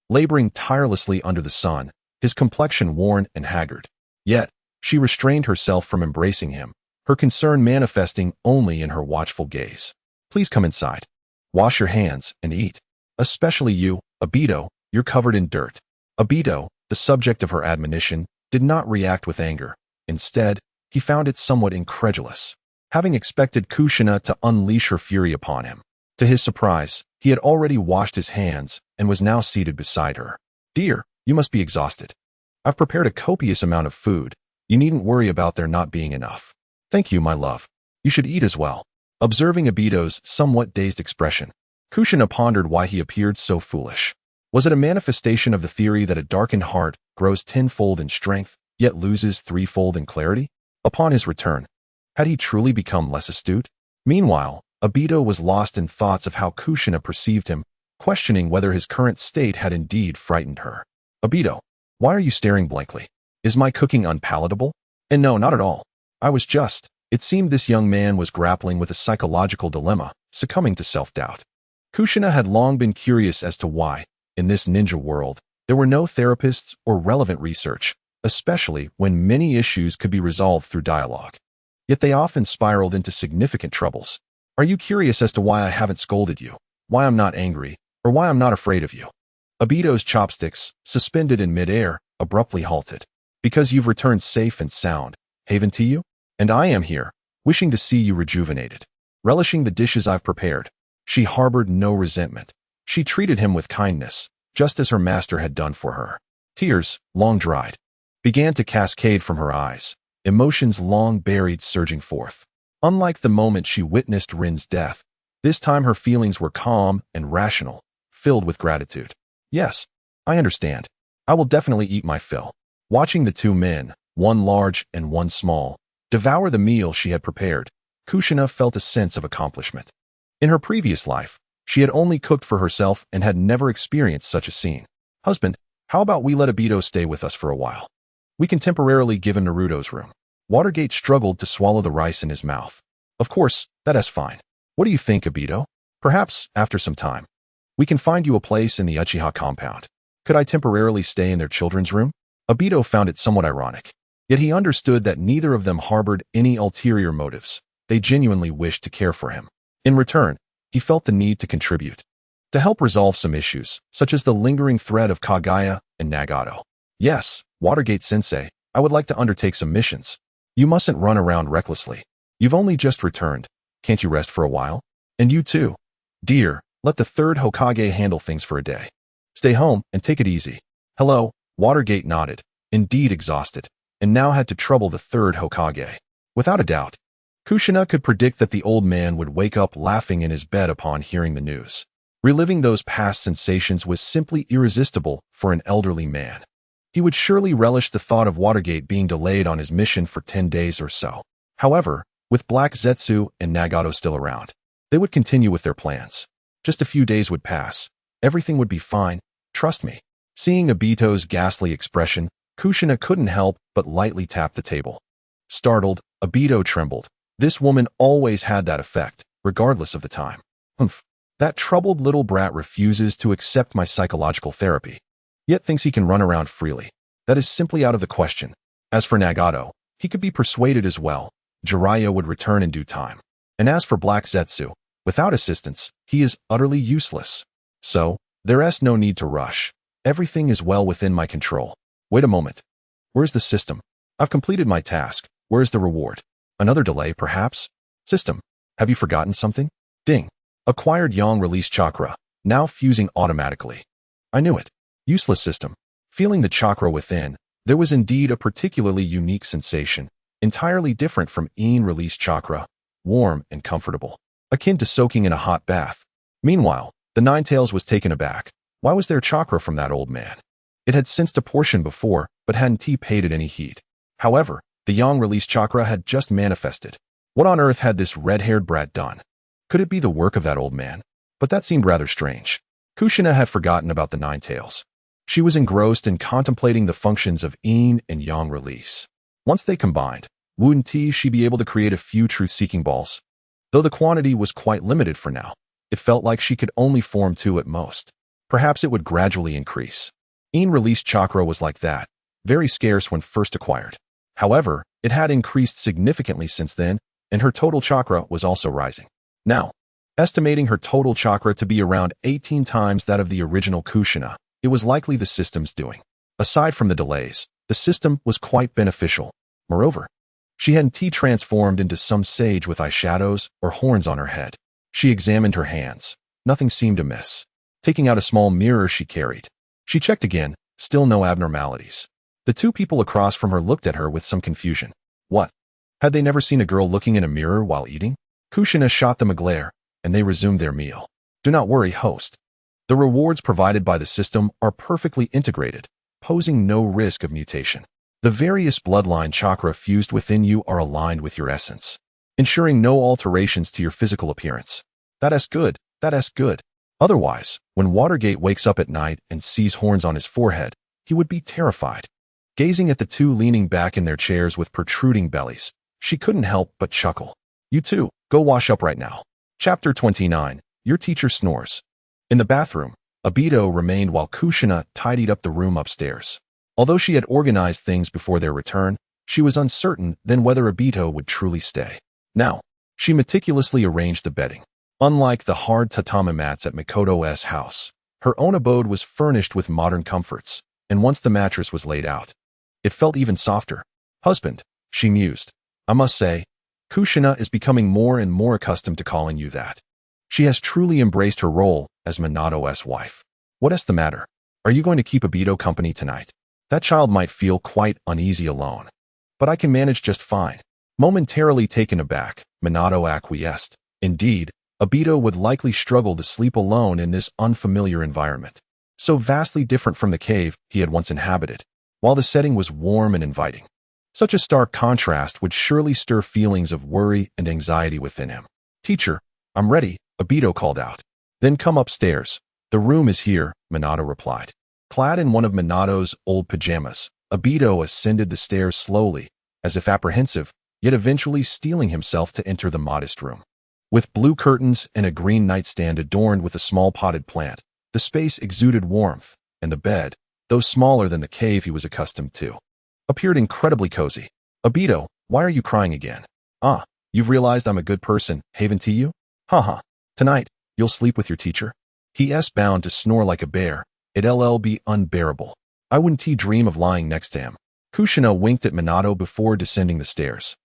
laboring tirelessly under the sun, his complexion worn and haggard. Yet, she restrained herself from embracing him, her concern manifesting only in her watchful gaze. Please come inside. Wash your hands and eat. Especially you, Aido, you're covered in dirt. Aido, the subject of her admonition, did not react with anger. Instead, he found it somewhat incredulous, having expected Kushina to unleash her fury upon him. To his surprise, he had already washed his hands and was now seated beside her. Dear, you must be exhausted. I've prepared a copious amount of food. You needn't worry about there not being enough. Thank you, my love. You should eat as well. Observing Aido's somewhat dazed expression, Kushina pondered why he appeared so foolish. Was it a manifestation of the theory that a darkened heart grows tenfold in strength, yet loses threefold in clarity? Upon his return, had he truly become less astute? Meanwhile, Aido was lost in thoughts of how Kushina perceived him, questioning whether his current state had indeed frightened her. Aido, why are you staring blankly? Is my cooking unpalatable? And no, not at all. It seemed this young man was grappling with a psychological dilemma, succumbing to self-doubt. Kushina had long been curious as to why, in this ninja world, there were no therapists or relevant research, especially when many issues could be resolved through dialogue. Yet they often spiraled into significant troubles. Are you curious as to why I haven't scolded you, why I'm not angry, or why I'm not afraid of you? Aido's chopsticks, suspended in midair, abruptly halted. Because you've returned safe and sound, haven to you? And I am here, wishing to see you rejuvenated, relishing the dishes I've prepared. She harbored no resentment. She treated him with kindness, just as her master had done for her. Tears, long dried, began to cascade from her eyes, emotions long buried surging forth. Unlike the moment she witnessed Rin's death, this time her feelings were calm and rational, filled with gratitude. Yes, I understand. I will definitely eat my fill. Watching the two men, one large and one small, devour the meal she had prepared, Kushina felt a sense of accomplishment. In her previous life, she had only cooked for herself and had never experienced such a scene. Husband, how about we let Aido stay with us for a while? We can temporarily give him Naruto's room. Watergate struggled to swallow the rice in his mouth. Of course, that's fine. What do you think, Aido? Perhaps, after some time, we can find you a place in the Uchiha compound. Could I temporarily stay in their children's room? Aido found it somewhat ironic. Yet he understood that neither of them harbored any ulterior motives. They genuinely wished to care for him. In return, he felt the need to contribute, to help resolve some issues, such as the lingering threat of Kaguya and Nagato. Yes, Watergate-sensei, I would like to undertake some missions. You mustn't run around recklessly. You've only just returned. Can't you rest for a while? And you too. Dear, let the third Hokage handle things for a day. Stay home and take it easy. Hello, Watergate nodded, indeed exhausted, and now had to trouble the third Hokage. Without a doubt, Kushina could predict that the old man would wake up laughing in his bed upon hearing the news. Reliving those past sensations was simply irresistible for an elderly man. He would surely relish the thought of Watergate being delayed on his mission for 10 days or so. However, with Black Zetsu and Nagato still around, they would continue with their plans. Just a few days would pass. Everything would be fine, trust me. Seeing Obito's ghastly expression, Kushina couldn't help but lightly tap the table. Startled, Obito trembled. This woman always had that effect, regardless of the time. Humph. That troubled little brat refuses to accept my psychological therapy, yet thinks he can run around freely. That is simply out of the question. As for Nagato, he could be persuaded as well. Jiraiya would return in due time. And as for Black Zetsu, without assistance, he is utterly useless. So, there's no need to rush. Everything is well within my control. Wait a moment. Where's the system? I've completed my task. Where's the reward? Another delay, perhaps? System, have you forgotten something? Ding. Acquired yang release chakra, now fusing automatically. I knew it. Useless system. Feeling the chakra within, there was indeed a particularly unique sensation, entirely different from Yin release chakra, warm and comfortable, akin to soaking in a hot bath. Meanwhile, the Ninetales was taken aback. Why was there chakra from that old man? It had sensed a portion before, but hadn't paid it any heed. However, the yang release chakra had just manifested. What on earth had this red-haired brat done? Could it be the work of that old man? But that seemed rather strange. Kushina had forgotten about the Ninetales. She was engrossed in contemplating the functions of Yin and Yang release. Once they combined, wouldn't she be able to create a few truth-seeking balls? Though the quantity was quite limited for now, it felt like she could only form 2 at most. Perhaps it would gradually increase. Yin release chakra was like that, very scarce when first acquired. However, it had increased significantly since then, and her total chakra was also rising. Now, estimating her total chakra to be around 18 times that of the original Kushina, it was likely the system's doing. Aside from the delays, the system was quite beneficial. Moreover, she hadn't transformed into some sage with eyeshadows or horns on her head. She examined her hands. Nothing seemed amiss. Taking out a small mirror she carried, she checked again, still no abnormalities. The 2 people across from her looked at her with some confusion. What? Had they never seen a girl looking in a mirror while eating? Kushina shot them a glare, and they resumed their meal. Do not worry, host. The rewards provided by the system are perfectly integrated, posing no risk of mutation. The various bloodline chakra fused within you are aligned with your essence, ensuring no alterations to your physical appearance. That's good. Otherwise, when Watergate wakes up at night and sees horns on his forehead, he would be terrified. Gazing at the 2 leaning back in their chairs with protruding bellies, she couldn't help but chuckle. You two, go wash up right now. Chapter 29, Your Teacher Snores. In the bathroom, Aido remained while Kushina tidied up the room upstairs. Although she had organized things before their return, she was uncertain then whether Aido would truly stay. Now, she meticulously arranged the bedding. Unlike the hard tatami mats at Mikoto's house, her own abode was furnished with modern comforts, and once the mattress was laid out, it felt even softer. Husband, she mused. I must say, Kushina is becoming more and more accustomed to calling you that. She has truly embraced her role as Minato's wife. What's the matter? Are you going to keep Aido company tonight? That child might feel quite uneasy alone. But I can manage just fine. Momentarily taken aback, Minato acquiesced. Indeed, Aido would likely struggle to sleep alone in this unfamiliar environment, so vastly different from the cave he had once inhabited, while the setting was warm and inviting. Such a stark contrast would surely stir feelings of worry and anxiety within him. "Teacher, I'm ready," Aido called out. "Then come upstairs. The room is here," Minato replied. Clad in one of Minato's old pajamas, Aido ascended the stairs slowly, as if apprehensive, yet eventually steeling himself to enter the modest room. With blue curtains and a green nightstand adorned with a small potted plant, the space exuded warmth, and the bed, though smaller than the cave he was accustomed to, appeared incredibly cozy. "Aido, why are you crying again? Ah, you've realized I'm a good person, haven't you? Haha. Tonight, you'll sleep with your teacher?" He's bound to snore like a bear. It'll be unbearable. I wouldn't dream of lying next to him. Kushina winked at Minato before descending the stairs.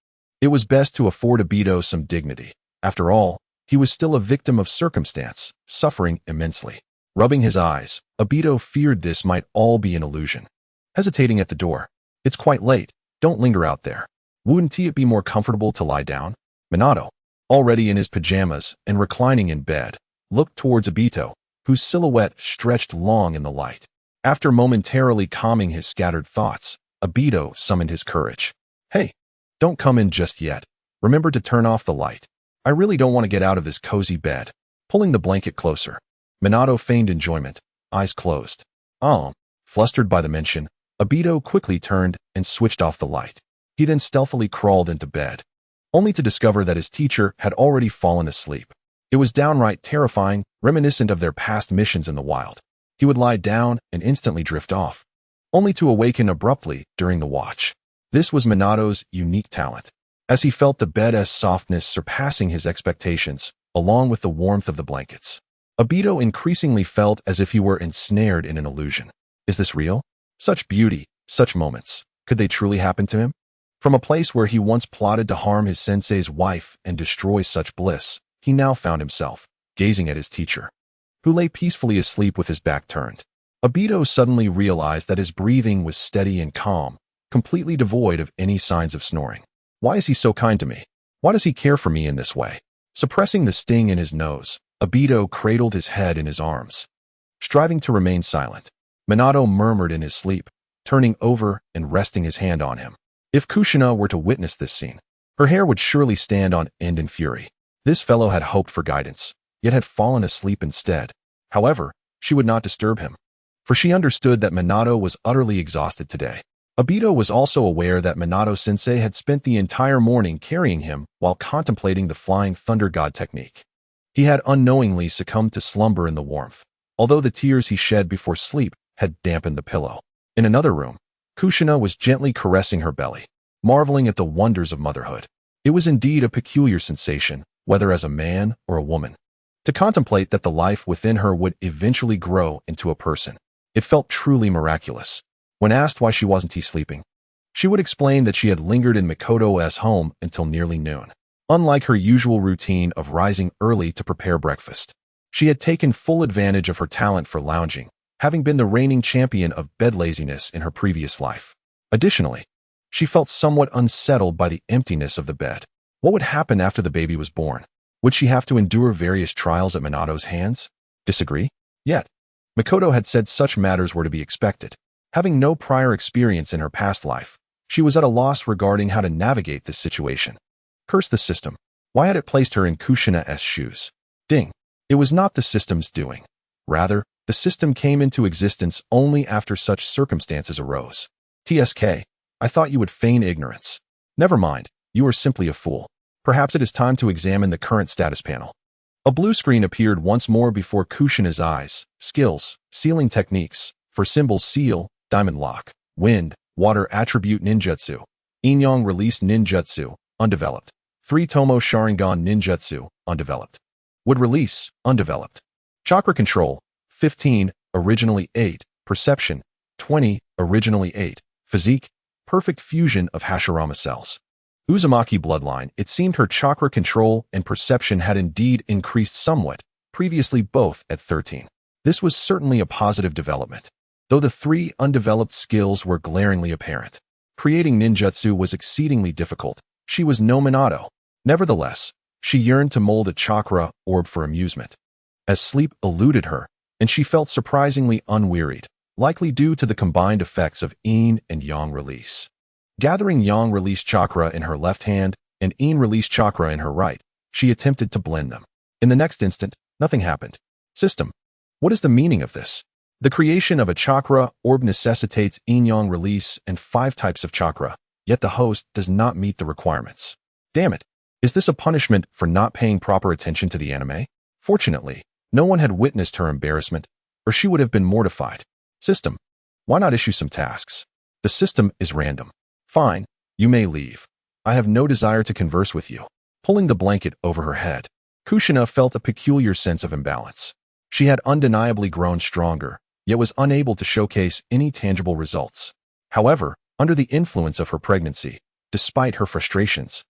It was best to afford Aido some dignity. After all, he was still a victim of circumstance, suffering immensely. Rubbing his eyes, Aido feared this might all be an illusion. Hesitating at the door. "It's quite late. Don't linger out there. Wouldn't it be more comfortable to lie down?" Minato, already in his pajamas and reclining in bed, looked towards Aido, whose silhouette stretched long in the light. After momentarily calming his scattered thoughts, Aido summoned his courage. "Hey, don't come in just yet. Remember to turn off the light. I really don't want to get out of this cozy bed." Pulling the blanket closer, Minato feigned enjoyment, eyes closed. Flustered by the mention, Aido quickly turned and switched off the light. He then stealthily crawled into bed, only to discover that his teacher had already fallen asleep. It was downright terrifying, reminiscent of their past missions in the wild. He would lie down and instantly drift off, only to awaken abruptly during the watch. This was Minato's unique talent, as he felt the bed's softness surpassing his expectations, along with the warmth of the blankets. Aido increasingly felt as if he were ensnared in an illusion. Is this real? Such beauty, such moments, could they truly happen to him? From a place where he once plotted to harm his sensei's wife and destroy such bliss, he now found himself gazing at his teacher, who lay peacefully asleep with his back turned. Aido suddenly realized that his breathing was steady and calm, completely devoid of any signs of snoring. Why is he so kind to me? Why does he care for me in this way? Suppressing the sting in his nose, Aido cradled his head in his arms, striving to remain silent. Minato murmured in his sleep, turning over and resting his hand on him. If Kushina were to witness this scene, her hair would surely stand on end in fury. This fellow had hoped for guidance, yet had fallen asleep instead. However, she would not disturb him, for she understood that Minato was utterly exhausted today. Aido was also aware that Minato-sensei had spent the entire morning carrying him while contemplating the Flying Thunder God technique. He had unknowingly succumbed to slumber in the warmth, although the tears he shed before sleep had dampened the pillow. In another room, Kushina was gently caressing her belly, marveling at the wonders of motherhood. It was indeed a peculiar sensation, whether as a man or a woman, to contemplate that the life within her would eventually grow into a person. It felt truly miraculous. When asked why she wasn't sleeping, she would explain that she had lingered in Mikoto's home until nearly noon. Unlike her usual routine of rising early to prepare breakfast, she had taken full advantage of her talent for lounging, having been the reigning champion of bed laziness in her previous life. Additionally, she felt somewhat unsettled by the emptiness of the bed. What would happen after the baby was born? Would she have to endure various trials at Minato's hands? Disagree? Yet, Mikoto had said such matters were to be expected. Having no prior experience in her past life, she was at a loss regarding how to navigate this situation. Curse the system. Why had it placed her in Kushina's shoes? Ding. It was not the system's doing. Rather, the system came into existence only after such circumstances arose. TSK, I thought you would feign ignorance. Never mind, you are simply a fool. Perhaps it is time to examine the current status panel. A blue screen appeared once more before Kushina's eyes. Skills, sealing techniques, for symbols seal, diamond lock, wind, water attribute ninjutsu, Inyang release ninjutsu, undeveloped. 3 Tomo Sharingan ninjutsu, undeveloped. Wood release, undeveloped. Chakra control, 15, originally 8, perception, 20, originally 8, physique, perfect fusion of Hashirama cells. Uzumaki bloodline, it seemed her chakra control and perception had indeed increased somewhat, previously both at 13. This was certainly a positive development. though the three undeveloped skills were glaringly apparent. Creating ninjutsu was exceedingly difficult. She was no Minato. Nevertheless, she yearned to mold a chakra orb for amusement. As sleep eluded her, and she felt surprisingly unwearied, likely due to the combined effects of yin and yang release. Gathering yang release chakra in her left hand and yin release chakra in her right, she attempted to blend them. In the next instant, nothing happened. System. What is the meaning of this? The creation of a chakra orb necessitates yin-yang release and 5 types of chakra, yet the host does not meet the requirements. Damn it. Is this a punishment for not paying proper attention to the anime? Fortunately, no one had witnessed her embarrassment, or she would have been mortified. System. Why not issue some tasks? The system is random. Fine, you may leave. I have no desire to converse with you. Pulling the blanket over her head, Kushina felt a peculiar sense of imbalance. She had undeniably grown stronger, yet was unable to showcase any tangible results. However, under the influence of her pregnancy, despite her frustrations,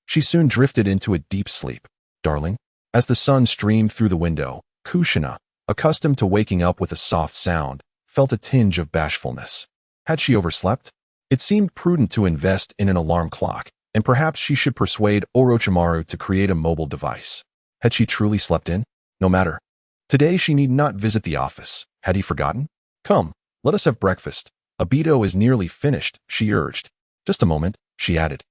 she soon drifted into a deep sleep. Darling, as the sun streamed through the window, Kushina, accustomed to waking up with a soft sound, felt a tinge of bashfulness. Had she overslept? It seemed prudent to invest in an alarm clock, and perhaps she should persuade Orochimaru to create a mobile device. Had she truly slept in? No matter. Today she need not visit the office. Had he forgotten? Come, let us have breakfast. Aido is nearly finished, she urged. Just a moment, she added,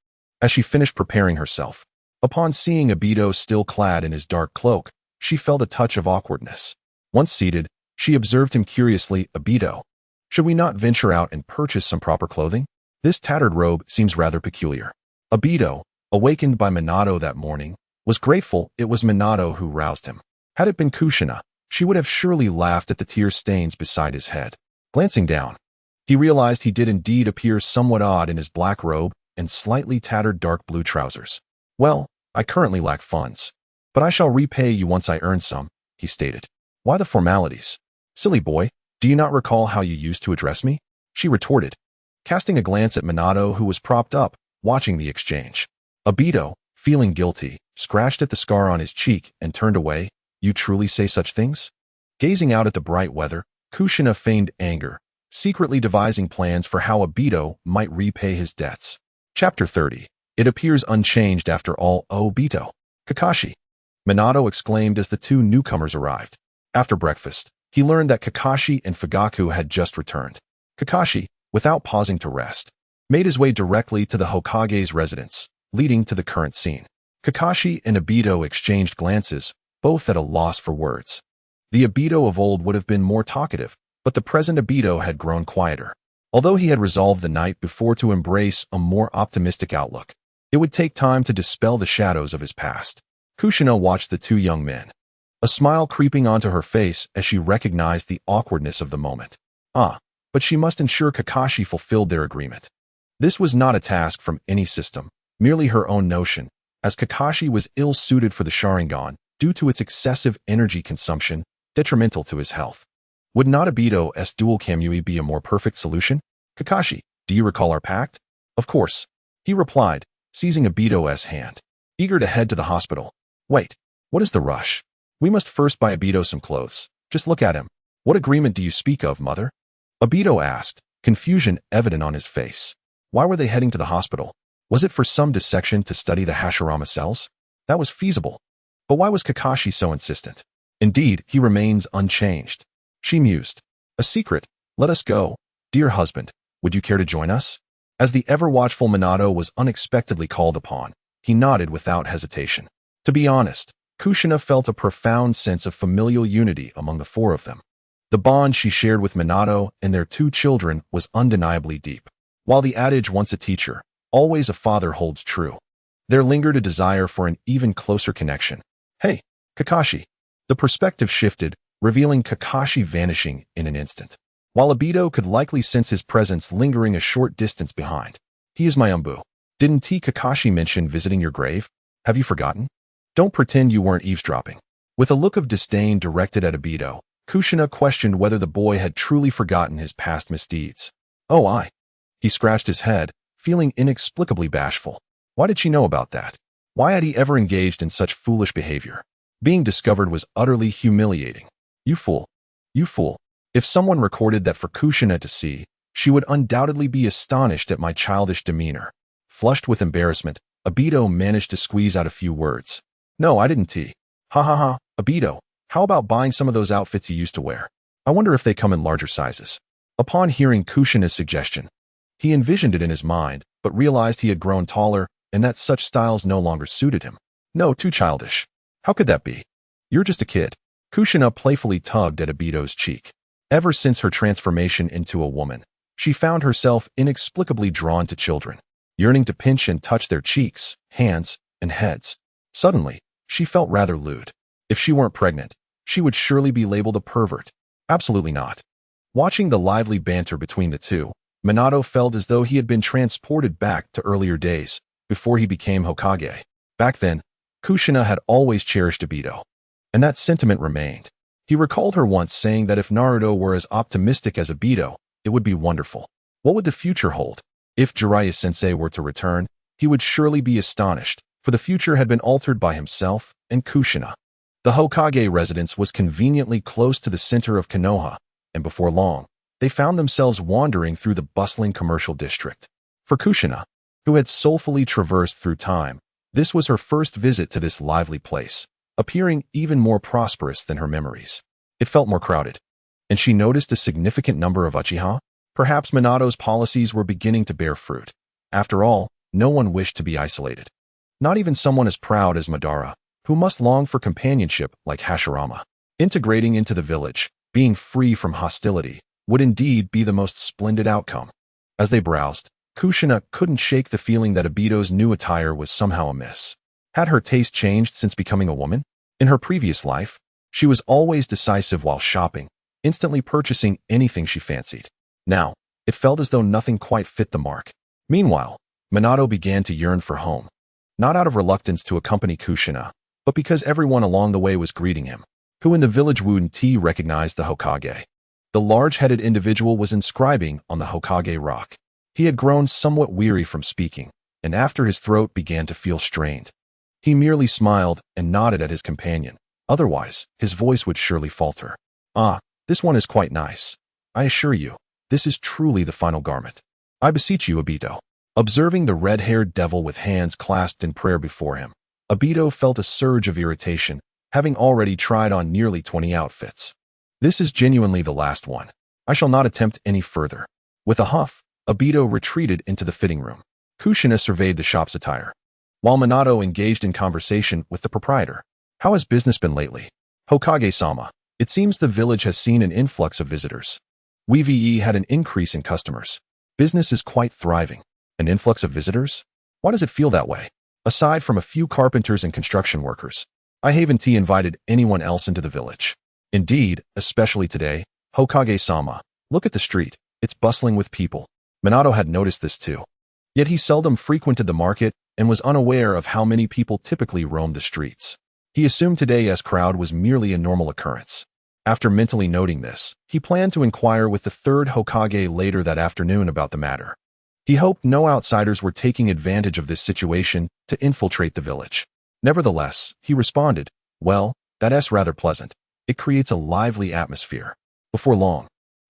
as she finished preparing herself. Upon seeing Aido still clad in his dark cloak, she felt a touch of awkwardness. Once seated, she observed him curiously. Aido, should we not venture out and purchase some proper clothing? This tattered robe seems rather peculiar. Aido, awakened by Minato that morning, was grateful it was Minato who roused him. Had it been Kushina, she would have surely laughed at the tear stains beside his head. Glancing down, he realized he did indeed appear somewhat odd in his black robe and slightly tattered dark blue trousers. Well, I currently lack funds, but I shall repay you once I earn some, he stated. Why the formalities? Silly boy, do you not recall how you used to address me? She retorted, casting a glance at Minato who was propped up, watching the exchange. Aido, feeling guilty, scratched at the scar on his cheek and turned away. You truly say such things? Gazing out at the bright weather, Kushina feigned anger, secretly devising plans for how Aido might repay his debts. Chapter 30. It appears unchanged after all. Aido. Kakashi. Minato exclaimed as the two newcomers arrived. After breakfast, he learned that Kakashi and Fugaku had just returned. Kakashi, without pausing to rest, made his way directly to the Hokage's residence, leading to the current scene. Kakashi and Aido exchanged glances, both at a loss for words. The Aido of old would have been more talkative, but the present Aido had grown quieter. Although he had resolved the night before to embrace a more optimistic outlook, it would take time to dispel the shadows of his past. Kushina watched the two young men, a smile creeping onto her face as she recognized the awkwardness of the moment. But she must ensure Kakashi fulfilled their agreement. This was not a task from any system, merely her own notion, as Kakashi was ill-suited for the Sharingan due to its excessive energy consumption, detrimental to his health. Would not Aido's dual Kamui be a more perfect solution? Kakashi, do you recall our pact? Of course, he replied, seizing Aido's hand, eager to head to the hospital. Wait, what is the rush? We must first buy Aido some clothes. Just look at him. What agreement do you speak of, mother? Aido asked, confusion evident on his face. Why were they heading to the hospital? Was it for some dissection to study the Hashirama cells? That was feasible. But why was Kakashi so insistent? Indeed, he remains unchanged. She mused. A secret. Let us go. Dear husband, would you care to join us? As the ever-watchful Minato was unexpectedly called upon, he nodded without hesitation. To be honest, Kushina felt a profound sense of familial unity among the four of them. The bond she shared with Minato and their two children was undeniably deep. While the adage once a teacher, always a father holds true, there lingered a desire for an even closer connection. Hey, Kakashi. The perspective shifted, revealing Kakashi vanishing in an instant. While Aido could likely sense his presence lingering a short distance behind. He is my Umbu. Didn't Kakashi mention visiting your grave? Have you forgotten? Don't pretend you weren't eavesdropping. With a look of disdain directed at Aido, Kushina questioned whether the boy had truly forgotten his past misdeeds. Oh, I. He scratched his head, feeling inexplicably bashful. Why did she know about that? Why had he ever engaged in such foolish behavior? Being discovered was utterly humiliating. You fool. You fool. If someone recorded that for Kushina to see, she would undoubtedly be astonished at my childish demeanor. Flushed with embarrassment, Aido managed to squeeze out a few words. No, I didn't tea. Ha ha ha, Aido, how about buying some of those outfits you used to wear? I wonder if they come in larger sizes. Upon hearing Kushina's suggestion, he envisioned it in his mind, but realized he had grown taller and that such styles no longer suited him. No, too childish. How could that be? You're just a kid. Kushina playfully tugged at Aido's cheek. Ever since her transformation into a woman, she found herself inexplicably drawn to children, yearning to pinch and touch their cheeks, hands, and heads. Suddenly, she felt rather lewd. If she weren't pregnant, she would surely be labeled a pervert. Absolutely not. Watching the lively banter between the two, Minato felt as though he had been transported back to earlier days, before he became Hokage. Back then, Kushina had always cherished Aido, and that sentiment remained. He recalled her once saying that if Naruto were as optimistic as Aido, it would be wonderful. What would the future hold? If Jiraiya-sensei were to return, he would surely be astonished, for the future had been altered by himself and Kushina. The Hokage residence was conveniently close to the center of Konoha, and before long, they found themselves wandering through the bustling commercial district. For Kushina, who had soulfully traversed through time, this was her first visit to this lively place, appearing even more prosperous than her memories. It felt more crowded, and she noticed a significant number of Uchiha. Perhaps Minato's policies were beginning to bear fruit. After all, no one wished to be isolated. Not even someone as proud as Madara, who must long for companionship like Hashirama. Integrating into the village, being free from hostility, would indeed be the most splendid outcome. As they browsed, Kushina couldn't shake the feeling that Aido's new attire was somehow amiss. Had her taste changed since becoming a woman? In her previous life, she was always decisive while shopping, instantly purchasing anything she fancied. Now, it felt as though nothing quite fit the mark. Meanwhile, Minato began to yearn for home. Not out of reluctance to accompany Kushina, but because everyone along the way was greeting him, who in the village wouldn't recognized the Hokage. The large-headed individual was inscribing on the Hokage rock. He had grown somewhat weary from speaking, and after his throat began to feel strained. He merely smiled and nodded at his companion. Otherwise, his voice would surely falter. Ah, this one is quite nice. I assure you, this is truly the final garment. I beseech you, Aido. Observing the red-haired devil with hands clasped in prayer before him, Aido felt a surge of irritation, having already tried on nearly 20 outfits. This is genuinely the last one. I shall not attempt any further. With a huff, Aido retreated into the fitting room. Kushina surveyed the shop's attire, while Minato engaged in conversation with the proprietor. How has business been lately? Hokage-sama, it seems the village has seen an influx of visitors. We had an increase in customers. Business is quite thriving. An influx of visitors? Why does it feel that way? Aside from a few carpenters and construction workers, I haven't invited anyone else into the village. Indeed, especially today, Hokage-sama, look at the street. It's bustling with people. Minato had noticed this too. Yet he seldom frequented the market and was unaware of how many people typically roamed the streets. He assumed today's crowd was merely a normal occurrence. After mentally noting this, he planned to inquire with the third Hokage later that afternoon about the matter. He hoped no outsiders were taking advantage of this situation to infiltrate the village. Nevertheless, he responded, well, that's rather pleasant. It creates a lively atmosphere. Before long,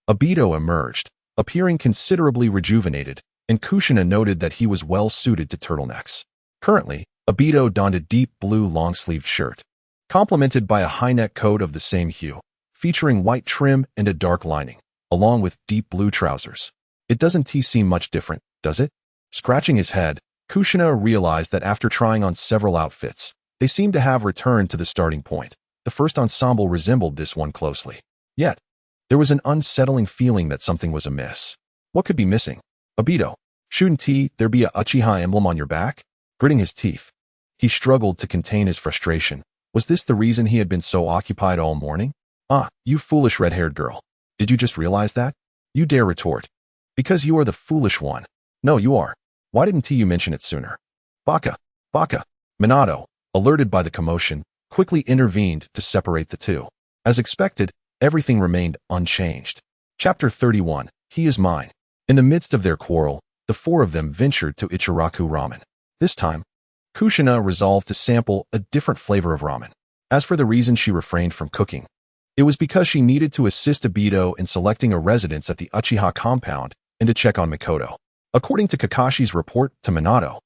Aido emerged, appearing considerably rejuvenated, and Kushina noted that he was well suited to turtlenecks. Currently, Aido donned a deep blue long-sleeved shirt, complemented by a high-neck coat of the same hue, featuring white trim and a dark lining, along with deep blue trousers. It doesn't seem much different, does it? Scratching his head, Kushina realized that after trying on several outfits, they seemed to have returned to the starting point. The first ensemble resembled this one closely. Yet, there was an unsettling feeling that something was amiss. What could be missing? Aido, shouldn't there be a Uchiha emblem on your back? Gritting his teeth, he struggled to contain his frustration. Was this the reason he had been so occupied all morning? Ah, you foolish red-haired girl. Did you just realize that? You dare retort. Because you are the foolish one. No, you are. Why didn't you mention it sooner? Baka. Minato, alerted by the commotion, quickly intervened to separate the two. As expected, everything remained unchanged. Chapter 31, He is Mine. In the midst of their quarrel, the four of them ventured to Ichiraku Ramen. This time, Kushina resolved to sample a different flavor of ramen. As for the reason she refrained from cooking, It was because she needed to assist Aido in selecting a residence at the Uchiha compound and to check on Mikoto. According to Kakashi's report to Minato,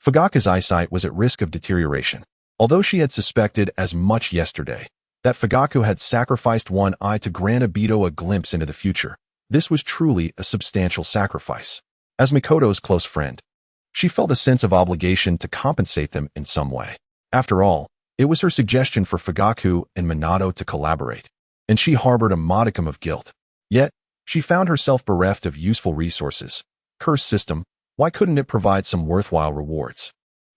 Fugaka's eyesight was at risk of deterioration. Although she had suspected as much yesterday that Fugaku had sacrificed one eye to grant Aido a glimpse into the future, this was truly a substantial sacrifice. As Mikoto's close friend, she felt a sense of obligation to compensate them in some way. After all, it was her suggestion for Fugaku and Minato to collaborate, and she harbored a modicum of guilt. Yet, she found herself bereft of useful resources. Cursed system, why couldn't it provide some worthwhile rewards?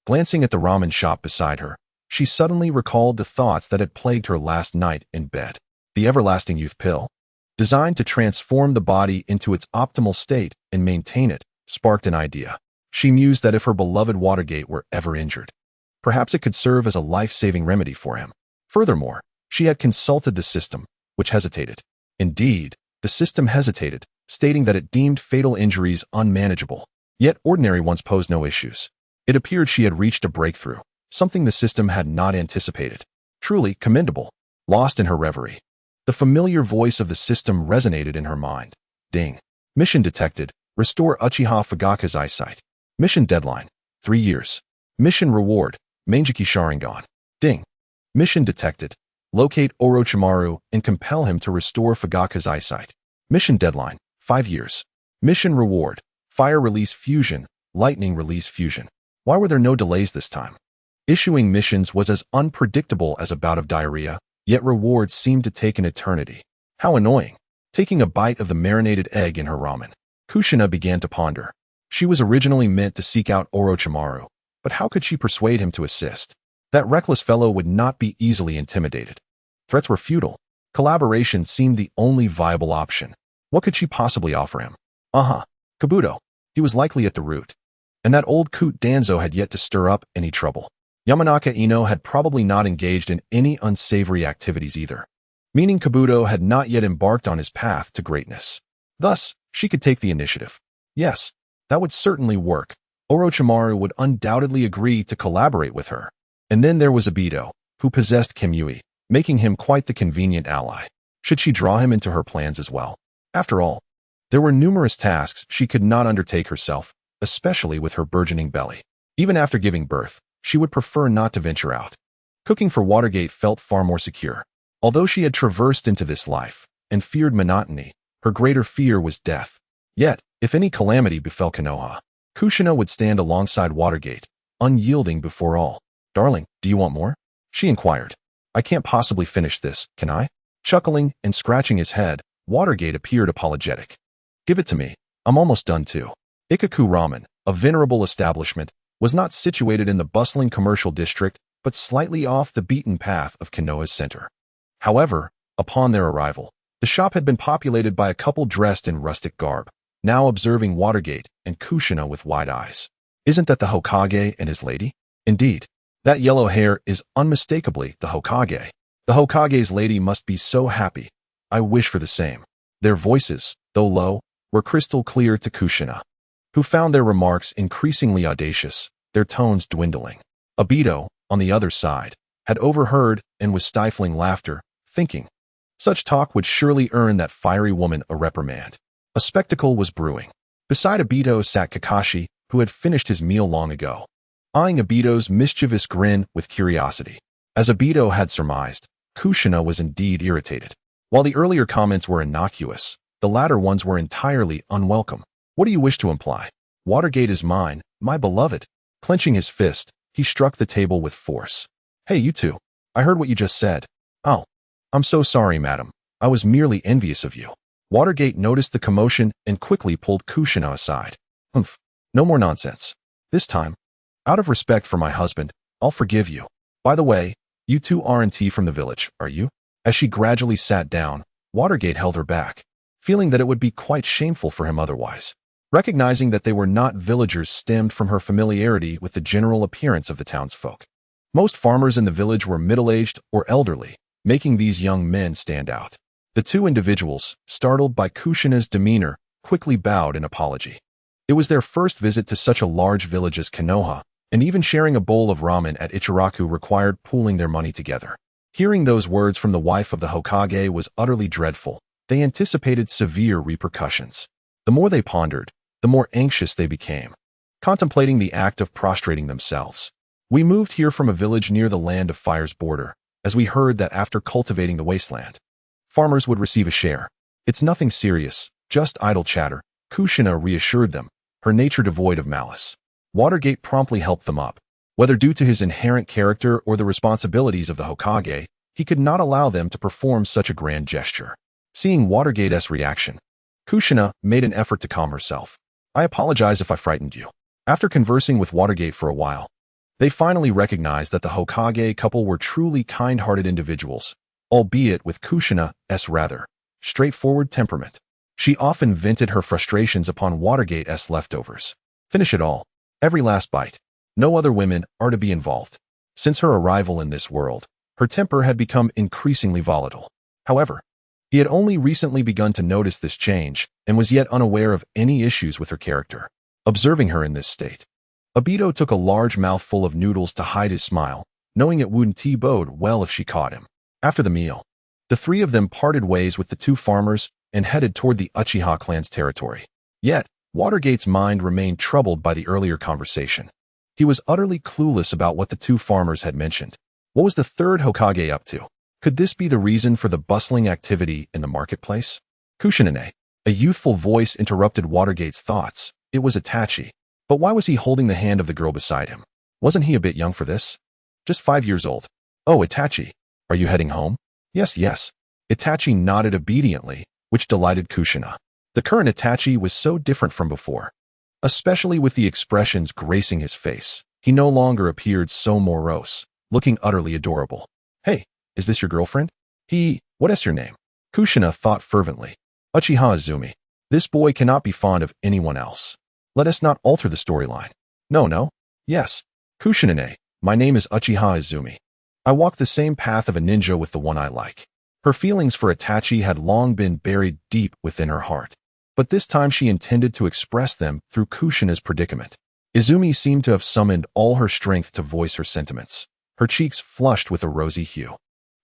Glancing at the ramen shop beside her, she suddenly recalled the thoughts that had plagued her last night in bed. The everlasting youth pill, designed to transform the body into its optimal state and maintain it, sparked an idea. She mused that if her beloved Watergate were ever injured, perhaps it could serve as a life-saving remedy for him. Furthermore, she had consulted the system, which hesitated. Indeed, the system hesitated, stating that it deemed fatal injuries unmanageable. Yet ordinary ones posed no issues. It appeared she had reached a breakthrough, something the system had not anticipated. Truly commendable. Lost in her reverie, the familiar voice of the system resonated in her mind. Ding. Mission detected. Restore Uchiha Fugaka's eyesight. Mission deadline. 3 years. Mission reward. Mangeki Sharingan. Ding. Mission detected. Locate Orochimaru and compel him to restore Fugaka's eyesight. Mission deadline. 5 years. Mission reward. Fire release fusion. Lightning release fusion. Why were there no delays this time? Issuing missions was as unpredictable as a bout of diarrhea, yet rewards seemed to take an eternity. How annoying. Taking a bite of the marinated egg in her ramen, Kushina began to ponder. She was originally meant to seek out Orochimaru, but how could she persuade him to assist? That reckless fellow would not be easily intimidated. Threats were futile. Collaboration seemed the only viable option. What could she possibly offer him? Kabuto. He was likely at the root. And that old coot Danzo had yet to stir up any trouble. Yamanaka Ino had probably not engaged in any unsavory activities either, meaning Kabuto had not yet embarked on his path to greatness. Thus, she could take the initiative. Yes, that would certainly work. Orochimaru would undoubtedly agree to collaborate with her. And then there was Aido, who possessed Kimui, making him quite the convenient ally. Should she draw him into her plans as well? After all, there were numerous tasks she could not undertake herself, especially with her burgeoning belly. Even after giving birth, she would prefer not to venture out. Cooking for Watergate felt far more secure. Although she had traversed into this life and feared monotony, her greater fear was death. Yet, if any calamity befell Konoha, Kushina would stand alongside Watergate, unyielding before all. Darling, do you want more? She inquired. I can't possibly finish this, can I? Chuckling and scratching his head, Watergate appeared apologetic. Give it to me. I'm almost done too. Ikaku Ramen, a venerable establishment, was not situated in the bustling commercial district, but slightly off the beaten path of Konoha's center. However, upon their arrival, the shop had been populated by a couple dressed in rustic garb, now observing Watergate and Kushina with wide eyes. Isn't that the Hokage and his lady? Indeed, that yellow hair is unmistakably the Hokage. The Hokage's lady must be so happy. I wish for the same. Their voices, though low, were crystal clear to Kushina, who found their remarks increasingly audacious, their tones dwindling. Aido, on the other side, had overheard and was stifling laughter, thinking, such talk would surely earn that fiery woman a reprimand. A spectacle was brewing. Beside Aido sat Kakashi, who had finished his meal long ago, eyeing Aido's mischievous grin with curiosity. As Aido had surmised, Kushina was indeed irritated. While the earlier comments were innocuous, the latter ones were entirely unwelcome. What do you wish to imply? Watergate is mine, my beloved. Clenching his fist, he struck the table with force. Hey, you two. I heard what you just said. Oh, I'm so sorry, madam. I was merely envious of you. Watergate noticed the commotion and quickly pulled Kushina aside. Humph. No more nonsense. This time, out of respect for my husband, I'll forgive you. By the way, you two aren't from the village, are you? As she gradually sat down, Watergate held her back, feeling that it would be quite shameful for him otherwise. Recognizing that they were not villagers stemmed from her familiarity with the general appearance of the townsfolk. Most farmers in the village were middle-aged or elderly, making these young men stand out. The two individuals, startled by Kushina's demeanor, quickly bowed in apology. It was their first visit to such a large village as Konoha, and even sharing a bowl of ramen at Ichiraku required pooling their money together. Hearing those words from the wife of the Hokage was utterly dreadful. They anticipated severe repercussions. The more they pondered, the more anxious they became, contemplating the act of prostrating themselves. We moved here from a village near the Land of Fire's border, as we heard that after cultivating the wasteland, farmers would receive a share. It's nothing serious, just idle chatter, Kushina reassured them, her nature devoid of malice. Watergate promptly helped them up. Whether due to his inherent character or the responsibilities of the Hokage, he could not allow them to perform such a grand gesture. Seeing Watergate's reaction, Kushina made an effort to calm herself. I apologize if I frightened you. After conversing with Watergate for a while, they finally recognized that the Hokage couple were truly kind-hearted individuals, albeit with Kushina's rather straightforward temperament. She often vented her frustrations upon Watergate's leftovers. Finish it all. Every last bite. No other women are to be involved. Since her arrival in this world, her temper had become increasingly volatile. However, he had only recently begun to notice this change and was yet unaware of any issues with her character. Observing her in this state, Aido took a large mouthful of noodles to hide his smile, knowing it wouldn't bode well if she caught him. After the meal, the three of them parted ways with the two farmers and headed toward the Uchiha clan's territory. Yet, Watergate's mind remained troubled by the earlier conversation. He was utterly clueless about what the two farmers had mentioned. What was the third Hokage up to? Could this be the reason for the bustling activity in the marketplace? Kushina, a youthful voice interrupted Watergate's thoughts. It was Itachi. But why was he holding the hand of the girl beside him? Wasn't he a bit young for this? Just 5 years old. Oh, Itachi, are you heading home? Yes. Itachi nodded obediently, which delighted Kushina. The current Itachi was so different from before, especially with the expressions gracing his face. He no longer appeared so morose, looking utterly adorable. Hey, is this your girlfriend? What is your name? Kushina thought fervently. Uchiha Izumi. This boy cannot be fond of anyone else. Let us not alter the storyline. No. Yes. Kushina, my name is Uchiha Izumi. I walk the same path of a ninja with the one I like. Her feelings for Itachi had long been buried deep within her heart, but this time she intended to express them through Kushina's predicament. Izumi seemed to have summoned all her strength to voice her sentiments. Her cheeks flushed with a rosy hue.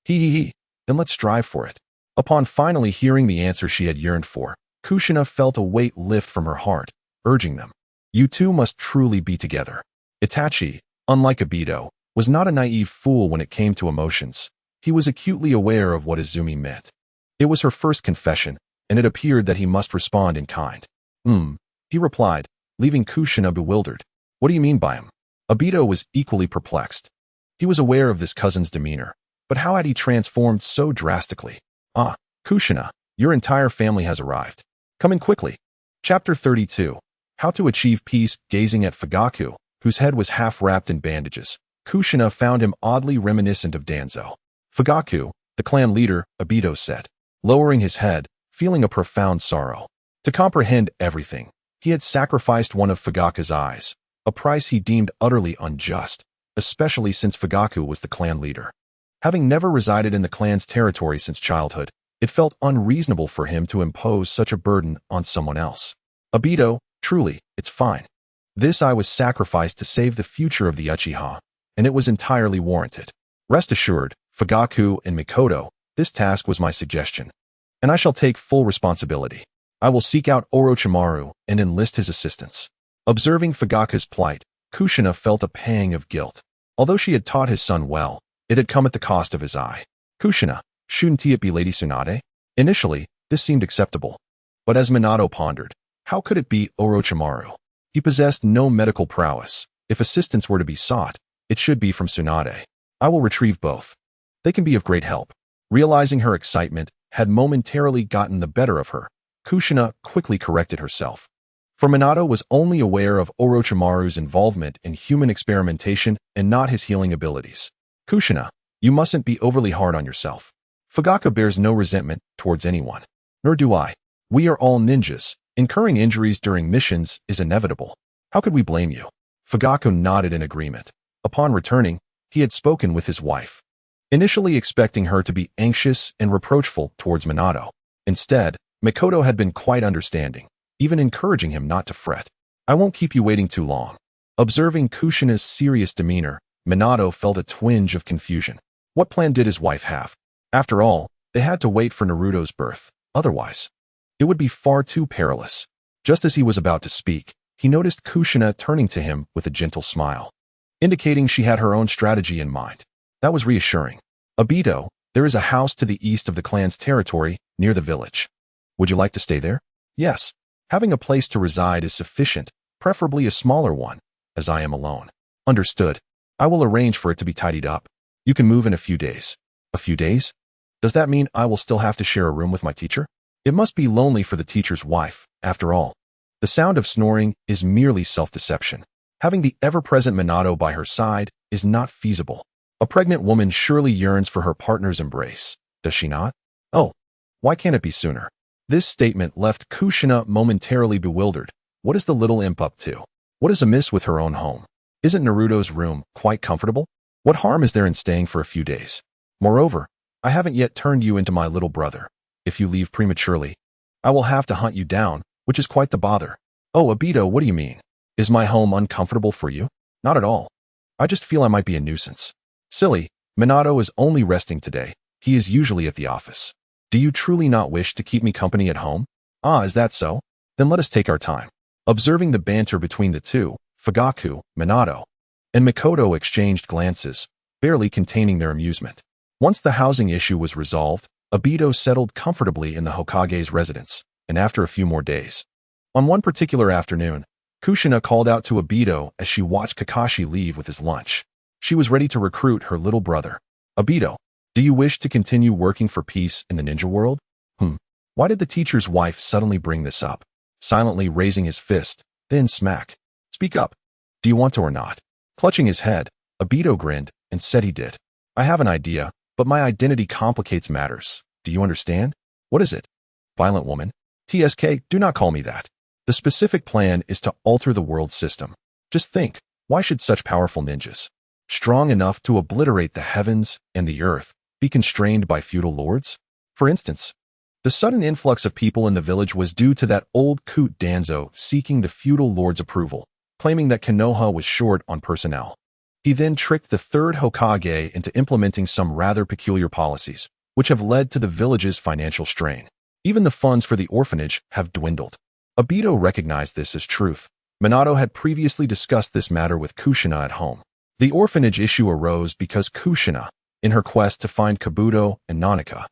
Then let's strive for it. Upon finally hearing the answer she had yearned for, Kushina felt a weight lift from her heart, urging them. You two must truly be together. Itachi, unlike Aido, was not a naive fool when it came to emotions. He was acutely aware of what Izumi meant. It was her first confession, and it appeared that he must respond in kind. He replied, leaving Kushina bewildered. What do you mean by him? Aido was equally perplexed. He was aware of this cousin's demeanor, but how had he transformed so drastically? Kushina, your entire family has arrived. Come in quickly. Chapter 32. How to Achieve Peace. Gazing at Fugaku, whose head was half wrapped in bandages, Kushina found him oddly reminiscent of Danzo. Fugaku, the clan leader, Aido said, lowering his head, feeling a profound sorrow. To comprehend everything, he had sacrificed one of Fugaku's eyes, a price he deemed utterly unjust, especially since Fugaku was the clan leader. Having never resided in the clan's territory since childhood, it felt unreasonable for him to impose such a burden on someone else. Aido, truly, it's fine. This eye was sacrificed to save the future of the Uchiha, and it was entirely warranted. Rest assured, Fugaku and Mikoto, this task was my suggestion, and I shall take full responsibility. I will seek out Orochimaru and enlist his assistance. Observing Fugaku's plight, Kushina felt a pang of guilt. Although she had taught his son well, it had come at the cost of his eye. Kushina, shouldn't it be Lady Tsunade? Initially, this seemed acceptable. But as Minato pondered, how could it be Orochimaru? He possessed no medical prowess. If assistance were to be sought, it should be from Tsunade. I will retrieve both. They can be of great help. Realizing her excitement had momentarily gotten the better of her, Kushina quickly corrected herself. For Minato was only aware of Orochimaru's involvement in human experimentation and not his healing abilities. Kushina, you mustn't be overly hard on yourself. Fugaku bears no resentment towards anyone. Nor do I. We are all ninjas. Incurring injuries during missions is inevitable. How could we blame you? Fugaku nodded in agreement. Upon returning, he had spoken with his wife, initially expecting her to be anxious and reproachful towards Minato. Instead, Mikoto had been quite understanding, even encouraging him not to fret. I won't keep you waiting too long. Observing Kushina's serious demeanor, Minato felt a twinge of confusion. What plan did his wife have? After all, they had to wait for Naruto's birth. Otherwise, it would be far too perilous. Just as he was about to speak, he noticed Kushina turning to him with a gentle smile, indicating she had her own strategy in mind. That was reassuring. Aido, there is a house to the east of the clan's territory, near the village. Would you like to stay there? Yes. Having a place to reside is sufficient, preferably a smaller one, as I am alone. Understood. I will arrange for it to be tidied up. You can move in a few days. A few days? Does that mean I will still have to share a room with my teacher? It must be lonely for the teacher's wife, after all. The sound of snoring is merely self-deception. Having the ever-present Minato by her side is not feasible. A pregnant woman surely yearns for her partner's embrace, does she not? Oh, why can't it be sooner? This statement left Kushina momentarily bewildered. What is the little imp up to? What is amiss with her own home? Isn't Naruto's room quite comfortable? What harm is there in staying for a few days? Moreover, I haven't yet turned you into my little brother. If you leave prematurely, I will have to hunt you down, which is quite the bother. Oh, Aido, what do you mean? Is my home uncomfortable for you? Not at all. I just feel I might be a nuisance. Silly, Minato is only resting today. He is usually at the office. Do you truly not wish to keep me company at home? Ah, is that so? Then let us take our time. Observing the banter between the two, Fugaku, Minato, and Mikoto exchanged glances, barely containing their amusement. Once the housing issue was resolved, Aido settled comfortably in the Hokage's residence, and after a few more days. On one particular afternoon, Kushina called out to Aido as she watched Kakashi leave with his lunch. She was ready to recruit her little brother. Aido, do you wish to continue working for peace in the ninja world? Why did the teacher's wife suddenly bring this up? Silently raising his fist, then smack. Speak up. Do you want to or not? Clutching his head, Aido grinned and said he did. I have an idea, but my identity complicates matters. Do you understand? What is it? Violent woman. TSK, do not call me that. The specific plan is to alter the world system. Just think, why should such powerful ninjas, strong enough to obliterate the heavens and the earth, be constrained by feudal lords? For instance, the sudden influx of people in the village was due to that old coot Danzo seeking the feudal lord's approval, claiming that Konoha was short on personnel. He then tricked the third Hokage into implementing some rather peculiar policies, which have led to the village's financial strain. Even the funds for the orphanage have dwindled. Aido recognized this as truth. Minato had previously discussed this matter with Kushina at home. The orphanage issue arose because Kushina, in her quest to find Kabuto and Nanaka,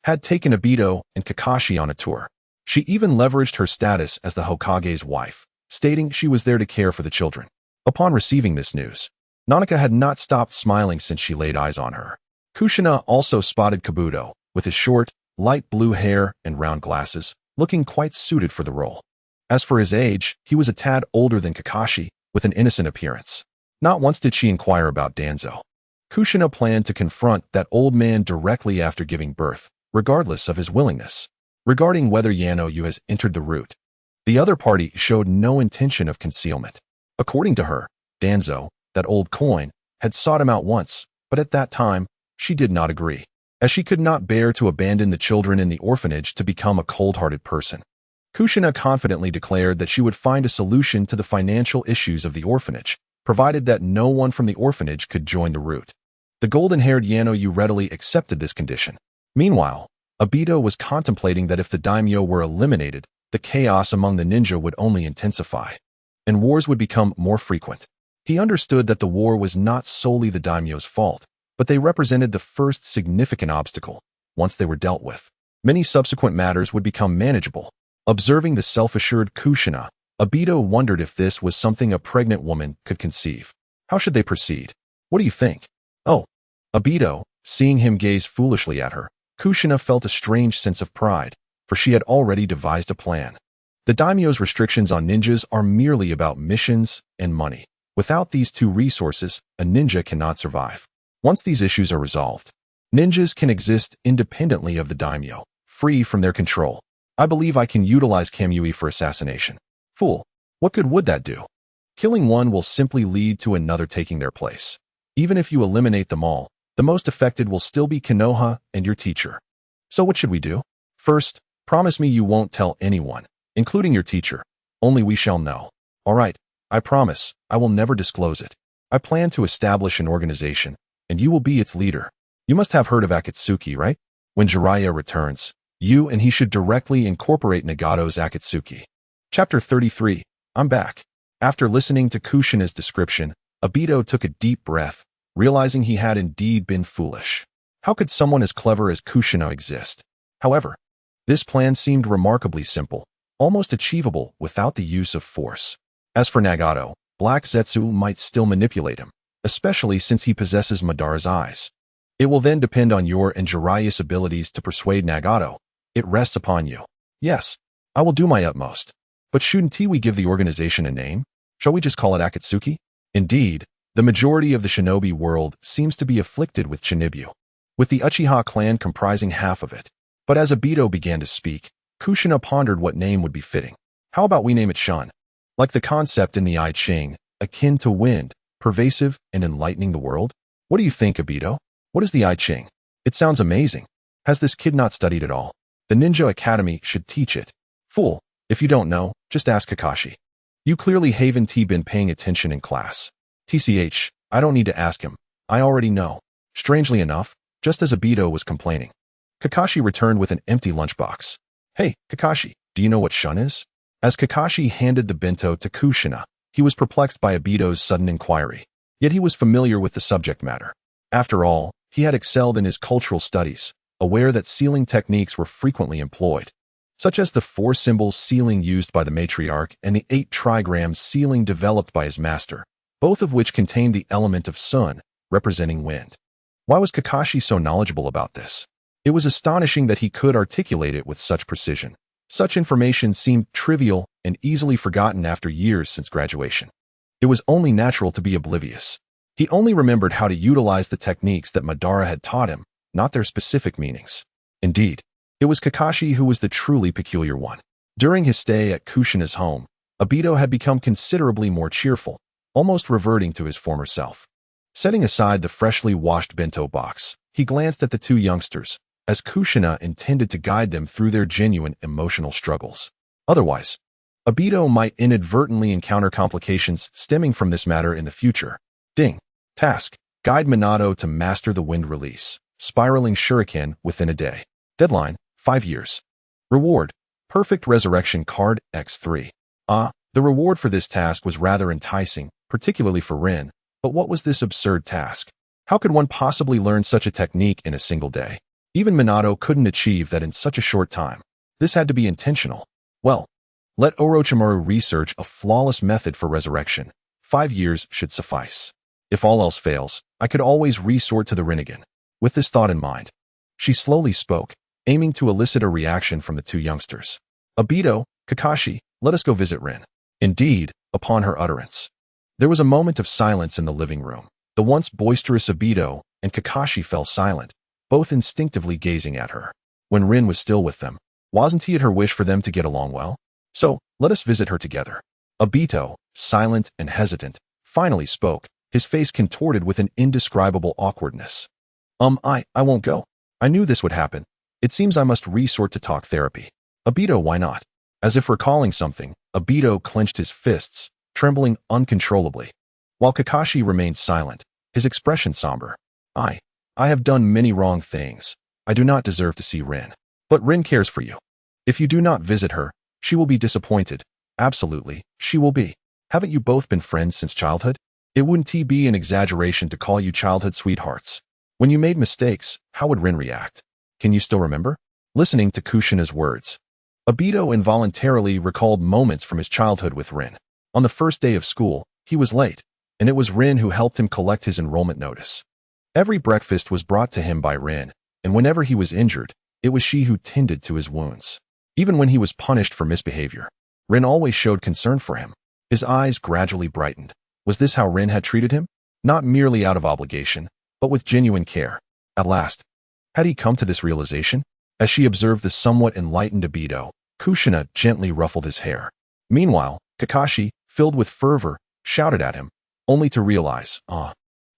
had taken Aido and Kakashi on a tour. She even leveraged her status as the Hokage's wife, stating she was there to care for the children. Upon receiving this news, Nanaka had not stopped smiling since she laid eyes on her. Kushina also spotted Kabuto, with his short, light blue hair and round glasses, looking quite suited for the role. As for his age, he was a tad older than Kakashi, with an innocent appearance. Not once did she inquire about Danzo. Kushina planned to confront that old man directly after giving birth, regardless of his willingness. Regarding whether Yano has entered the route, the other party showed no intention of concealment. According to her, Danzo, that old coin, had sought him out once, but at that time, she did not agree, as she could not bear to abandon the children in the orphanage to become a cold-hearted person. Kushina confidently declared that she would find a solution to the financial issues of the orphanage, provided that no one from the orphanage could join the route. The golden-haired Yano readily accepted this condition. Meanwhile, Aido was contemplating that if the daimyo were eliminated, the chaos among the ninja would only intensify, and wars would become more frequent. He understood that the war was not solely the daimyo's fault, but they represented the first significant obstacle. Once they were dealt with, many subsequent matters would become manageable. Observing the self-assured Kushina, Aido wondered if this was something a pregnant woman could conceive. How should they proceed? What do you think? Oh, Aido, seeing him gaze foolishly at her, Kushina felt a strange sense of pride, for she had already devised a plan. The daimyo's restrictions on ninjas are merely about missions and money. Without these two resources, a ninja cannot survive. Once these issues are resolved, ninjas can exist independently of the daimyo, free from their control. I believe I can utilize Kamui for assassination. Fool, what good would that do? Killing one will simply lead to another taking their place. Even if you eliminate them all, the most affected will still be Konoha and your teacher. So what should we do? First, promise me you won't tell anyone, including your teacher. Only we shall know. All right, I promise, I will never disclose it. I plan to establish an organization, and you will be its leader. You must have heard of Akatsuki, right? When Jiraiya returns, you and he should directly incorporate Nagato's Akatsuki. Chapter 33. I'm back. After listening to Kushina's description, Aido took a deep breath, realizing he had indeed been foolish. How could someone as clever as Kushina exist? However, this plan seemed remarkably simple, almost achievable without the use of force. As for Nagato, Black Zetsu might still manipulate him, especially since he possesses Madara's eyes. It will then depend on your and Jiraiya's abilities to persuade Nagato. It rests upon you. Yes, I will do my utmost. But shouldn't we give the organization a name? Shall we just call it Akatsuki? Indeed, the majority of the shinobi world seems to be afflicted with Chinibyu, with the Uchiha clan comprising half of it. But as Aido began to speak, Kushina pondered what name would be fitting. How about we name it Shun? Like the concept in the I Ching, akin to wind, pervasive and enlightening the world? What do you think, Aido? What is the I Ching? It sounds amazing. Has this kid not studied at all? The Ninja Academy should teach it. Fool, if you don't know, just ask Kakashi. You clearly haven't been paying attention in class. TCH, I don't need to ask him. I already know. Strangely enough, just as Aido was complaining, Kakashi returned with an empty lunchbox. Hey, Kakashi, do you know what Shun is? As Kakashi handed the bento to Kushina, he was perplexed by Aido's sudden inquiry. Yet he was familiar with the subject matter. After all, he had excelled in his cultural studies, aware that sealing techniques were frequently employed, such as the 4-symbol sealing used by the matriarch and the 8 trigrams sealing developed by his master, both of which contained the element of sun, representing wind. Why was Kakashi so knowledgeable about this? It was astonishing that he could articulate it with such precision. Such information seemed trivial and easily forgotten after years since graduation. It was only natural to be oblivious. He only remembered how to utilize the techniques that Madara had taught him, not their specific meanings. Indeed, it was Kakashi who was the truly peculiar one. During his stay at Kushina's home, Aido had become considerably more cheerful, almost reverting to his former self. Setting aside the freshly washed bento box, he glanced at the two youngsters, as Kushina intended to guide them through their genuine emotional struggles. Otherwise, Aido might inadvertently encounter complications stemming from this matter in the future. Ding. Task. Guide Minato to master the wind release. Spiraling shuriken within a day. Deadline. 5 years. Reward. Perfect resurrection card X3. The reward for this task was rather enticing, particularly for Rin. But what was this absurd task? How could one possibly learn such a technique in a single day? Even Minato couldn't achieve that in such a short time. This had to be intentional. Well, let Orochimaru research a flawless method for resurrection. 5 years should suffice. If all else fails, I could always resort to the Rinnegan. With this thought in mind, she slowly spoke, aiming to elicit a reaction from the two youngsters. Aido, Kakashi, let us go visit Rin. Indeed, upon her utterance, there was a moment of silence in the living room. The once boisterous Aido and Kakashi fell silent, both instinctively gazing at her. When Rin was still with them, wasn't it her wish for them to get along well? So, let us visit her together. Aido, silent and hesitant, finally spoke, his face contorted with an indescribable awkwardness. I won't go. I knew this would happen. It seems I must resort to talk therapy. Aido, why not? As if recalling something, Aido clenched his fists, trembling uncontrollably. While Kakashi remained silent, his expression somber. I have done many wrong things. I do not deserve to see Rin. But Rin cares for you. If you do not visit her, she will be disappointed. Absolutely, she will be. Haven't you both been friends since childhood? It wouldn't be an exaggeration to call you childhood sweethearts. When you made mistakes, how would Rin react? Can you still remember? Listening to Kushina's words, Aido involuntarily recalled moments from his childhood with Rin. On the first day of school, he was late, and it was Rin who helped him collect his enrollment notice. Every breakfast was brought to him by Rin, and whenever he was injured, it was she who tended to his wounds. Even when he was punished for misbehavior, Rin always showed concern for him. His eyes gradually brightened. Was this how Rin had treated him? Not merely out of obligation, but with genuine care. At last, had he come to this realization? As she observed the somewhat enlightened Aido, Kushina gently ruffled his hair. Meanwhile, Kakashi, filled with fervor, shouted at him, only to realize,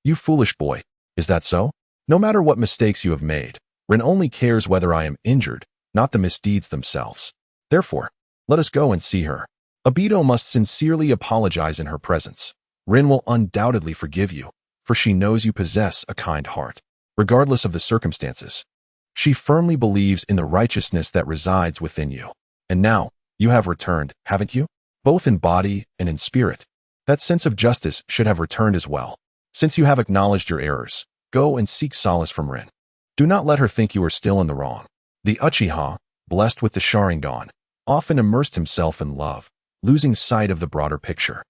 you foolish boy, is that so? No matter what mistakes you have made, Rin only cares whether I am injured, not the misdeeds themselves. Therefore, let us go and see her. Aido must sincerely apologize in her presence. Rin will undoubtedly forgive you, for she knows you possess a kind heart. regardless of the circumstances. She firmly believes in the righteousness that resides within you. And now, you have returned, haven't you? Both in body and in spirit. That sense of justice should have returned as well. Since you have acknowledged your errors, go and seek solace from Rin. Do not let her think you are still in the wrong. The Uchiha, blessed with the Sharingan, often immersed himself in love, losing sight of the broader picture.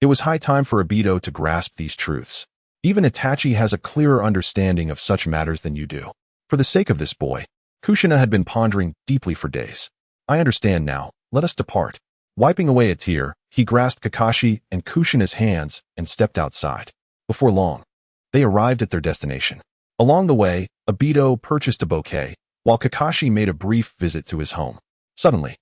It was high time for Aido to grasp these truths. Even Itachi has a clearer understanding of such matters than you do. For the sake of this boy, Kushina had been pondering deeply for days. I understand now, let us depart. Wiping away a tear, he grasped Kakashi and Kushina's hands and stepped outside. Before long, they arrived at their destination. Along the way, Aido purchased a bouquet, while Kakashi made a brief visit to his home. Suddenly,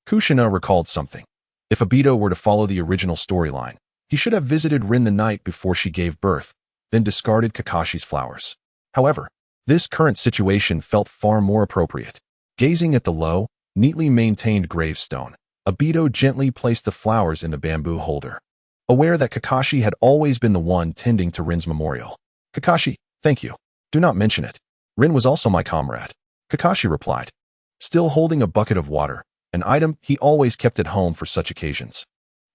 Kushina recalled something. If Aido were to follow the original storyline, he should have visited Rin the night before she gave birth, then discarded Kakashi's flowers. However, this current situation felt far more appropriate. Gazing at the low, neatly maintained gravestone, Aido gently placed the flowers in the bamboo holder. Aware that Kakashi had always been the one tending to Rin's memorial. Kakashi, thank you. Do not mention it. Rin was also my comrade. Kakashi replied, still holding a bucket of water, an item he always kept at home for such occasions,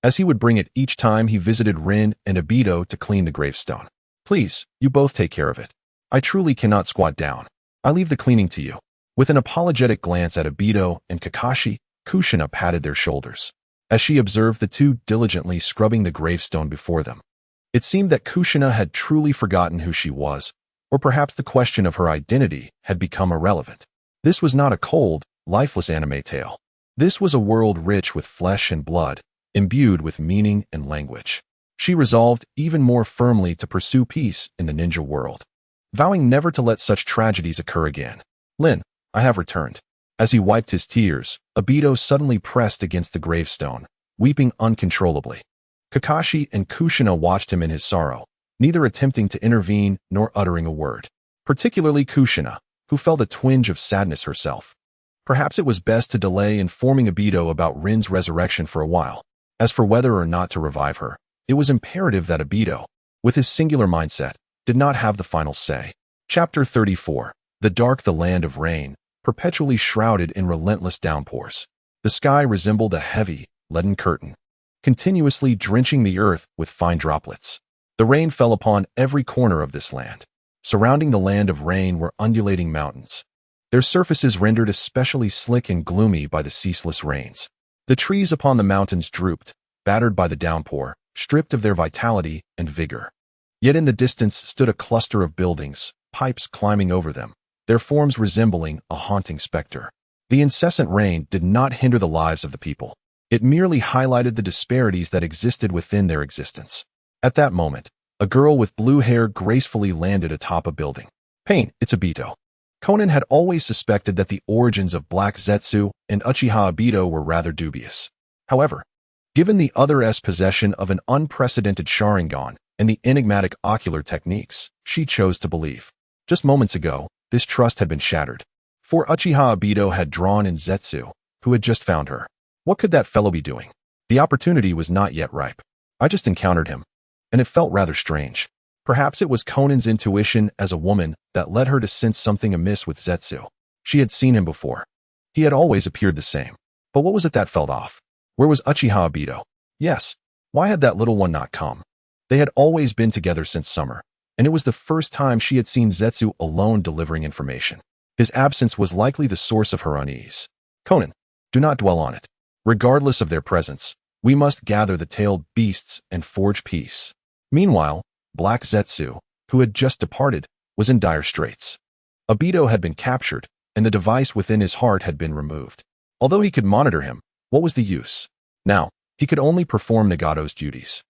as he would bring it each time he visited Rin and Aido to clean the gravestone. Please, you both take care of it. I truly cannot squat down. I leave the cleaning to you. With an apologetic glance at Aido and Kakashi, Kushina patted their shoulders, as she observed the two diligently scrubbing the gravestone before them. It seemed that Kushina had truly forgotten who she was, or perhaps the question of her identity had become irrelevant. This was not a cold, lifeless anime tale. This was a world rich with flesh and blood, imbued with meaning and language. She resolved even more firmly to pursue peace in the ninja world, vowing never to let such tragedies occur again. Lin, I have returned. As he wiped his tears, Aido suddenly pressed against the gravestone, weeping uncontrollably. Kakashi and Kushina watched him in his sorrow, neither attempting to intervene nor uttering a word. Particularly Kushina, who felt a twinge of sadness herself. Perhaps it was best to delay informing Aido about Rin's resurrection for a while. As for whether or not to revive her, it was imperative that Aido, with his singular mindset, did not have the final say. Chapter 34. The Dark, the Land of Rain, perpetually shrouded in relentless downpours. The sky resembled a heavy, leaden curtain, continuously drenching the earth with fine droplets. The rain fell upon every corner of this land. Surrounding the land of rain were undulating mountains, their surfaces rendered especially slick and gloomy by the ceaseless rains. The trees upon the mountains drooped, battered by the downpour, stripped of their vitality and vigor. Yet in the distance stood a cluster of buildings, pipes climbing over them, their forms resembling a haunting specter. The incessant rain did not hinder the lives of the people. It merely highlighted the disparities that existed within their existence. At that moment, a girl with blue hair gracefully landed atop a building. Pain, it's Aido. Conan had always suspected that the origins of Black Zetsu and Uchiha Aido were rather dubious. However, given the other's possession of an unprecedented Sharingan and the enigmatic ocular techniques, she chose to believe. Just moments ago, this trust had been shattered. For Uchiha Aido had drawn in Zetsu, who had just found her. What could that fellow be doing? The opportunity was not yet ripe. I just encountered him, and it felt rather strange. Perhaps it was Conan's intuition as a woman that led her to sense something amiss with Zetsu. She had seen him before. He had always appeared the same. But what was it that felt off? Where was Uchiha Aido? Yes, why had that little one not come? They had always been together since summer, and it was the first time she had seen Zetsu alone delivering information. His absence was likely the source of her unease. Conan, do not dwell on it. Regardless of their presence, we must gather the tailed beasts and forge peace. Meanwhile, Black Zetsu, who had just departed, was in dire straits. Aido had been captured, and the device within his heart had been removed. Although he could monitor him, what was the use? Now, he could only perform Nagato's duties.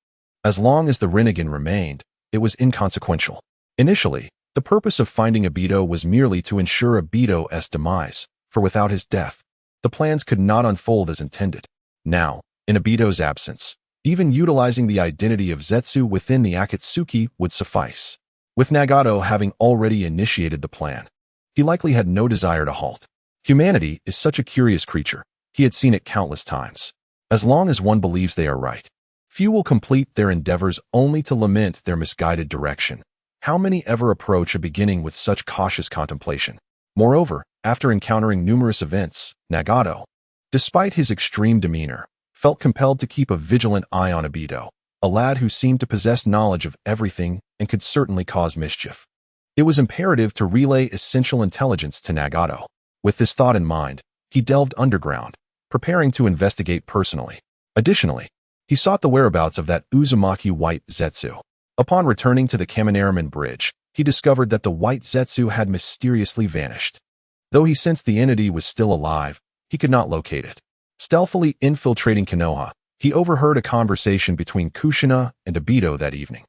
As long as the Rinnegan remained, it was inconsequential. Initially, the purpose of finding Aido was merely to ensure Aido's demise, for without his death, the plans could not unfold as intended. Now, in Aido's absence, even utilizing the identity of Zetsu within the Akatsuki would suffice. With Nagato having already initiated the plan, he likely had no desire to halt. Humanity is such a curious creature. He had seen it countless times. As long as one believes they are right, few will complete their endeavors only to lament their misguided direction. How many ever approach a beginning with such cautious contemplation? Moreover, after encountering numerous events, Nagato, despite his extreme demeanor, felt compelled to keep a vigilant eye on Aido, a lad who seemed to possess knowledge of everything and could certainly cause mischief. It was imperative to relay essential intelligence to Nagato. With this thought in mind, he delved underground, preparing to investigate personally. Additionally, he sought the whereabouts of that Uzumaki white Zetsu. Upon returning to the Kaminaraman Bridge, he discovered that the white Zetsu had mysteriously vanished. Though he sensed the entity was still alive, he could not locate it. Stealthily infiltrating Konoha, he overheard a conversation between Kushina and Aido that evening.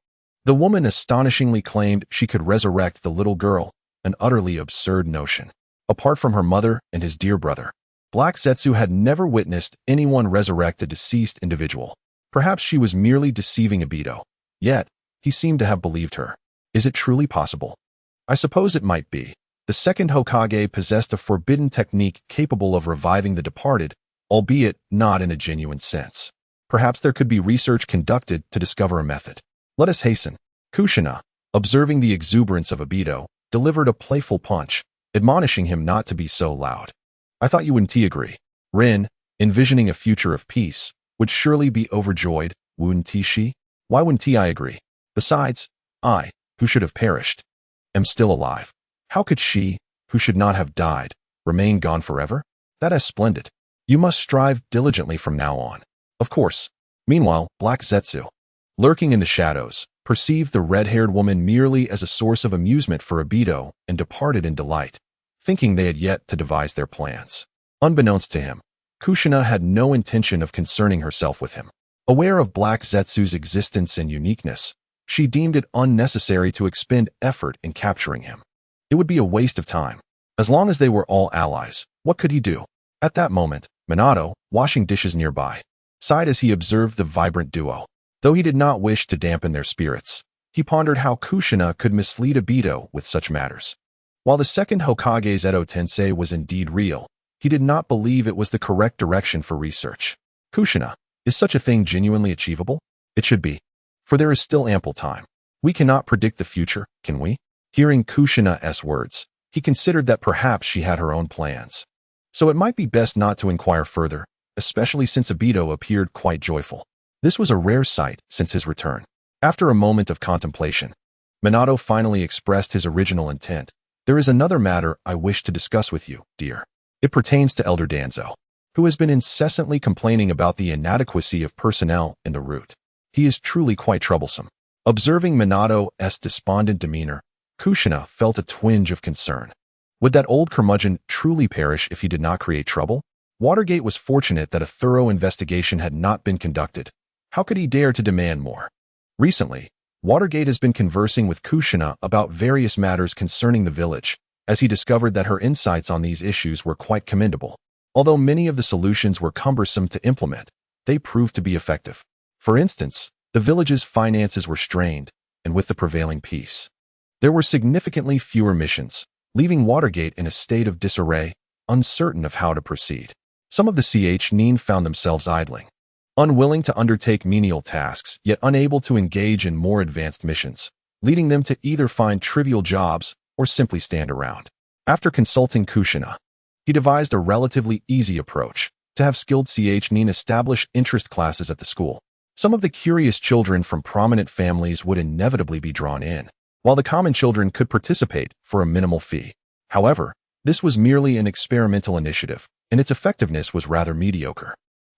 The woman astonishingly claimed she could resurrect the little girl, an utterly absurd notion. Apart from her mother and his dear brother, Black Zetsu had never witnessed anyone resurrect a deceased individual. Perhaps she was merely deceiving Aido. Yet, he seemed to have believed her. Is it truly possible? I suppose it might be. The second Hokage possessed a forbidden technique capable of reviving the departed, albeit not in a genuine sense. Perhaps there could be research conducted to discover a method. Let us hasten. Kushina, observing the exuberance of Aido, delivered a playful punch, admonishing him not to be so loud. I thought you wouldn't agree. Rin, envisioning a future of peace, would surely be overjoyed, wouldn't she? Why wouldn't I agree? Besides, I, who should have perished, am still alive. How could she, who should not have died, remain gone forever? That is splendid. You must strive diligently from now on. Of course. Meanwhile, Black Zetsu, lurking in the shadows, perceived the red-haired woman merely as a source of amusement for Aido and departed in delight, thinking they had yet to devise their plans. Unbeknownst to him, Kushina had no intention of concerning herself with him. Aware of Black Zetsu's existence and uniqueness, she deemed it unnecessary to expend effort in capturing him. It would be a waste of time. As long as they were all allies, what could he do? At that moment, Minato, washing dishes nearby, sighed as he observed the vibrant duo. Though he did not wish to dampen their spirits, he pondered how Kushina could mislead Aido with such matters. While the second Hokage's Edo Tensei was indeed real, he did not believe it was the correct direction for research. Kushina, is such a thing genuinely achievable? It should be. For there is still ample time. We cannot predict the future, can we? Hearing Kushina's words, he considered that perhaps she had her own plans. So it might be best not to inquire further, especially since Aido appeared quite joyful. This was a rare sight since his return. After a moment of contemplation, Minato finally expressed his original intent. There is another matter I wish to discuss with you, dear. It pertains to Elder Danzo, who has been incessantly complaining about the inadequacy of personnel in the route. He is truly quite troublesome. Observing Minato's despondent demeanor, Kushina felt a twinge of concern. Would that old curmudgeon truly perish if he did not create trouble? Watergate was fortunate that a thorough investigation had not been conducted. How could he dare to demand more? Recently, Watergate has been conversing with Kushina about various matters concerning the village, as he discovered that her insights on these issues were quite commendable. Although many of the solutions were cumbersome to implement, they proved to be effective. For instance, the village's finances were strained, and with the prevailing peace, there were significantly fewer missions, leaving Watergate in a state of disarray, uncertain of how to proceed. Some of the CHNIN found themselves idling, unwilling to undertake menial tasks, yet unable to engage in more advanced missions, leading them to either find trivial jobs or simply stand around. After consulting Kushina, he devised a relatively easy approach to have skilled CHNIN establish interest classes at the school. Some of the curious children from prominent families would inevitably be drawn in, while the common children could participate for a minimal fee. However, this was merely an experimental initiative, and its effectiveness was rather mediocre.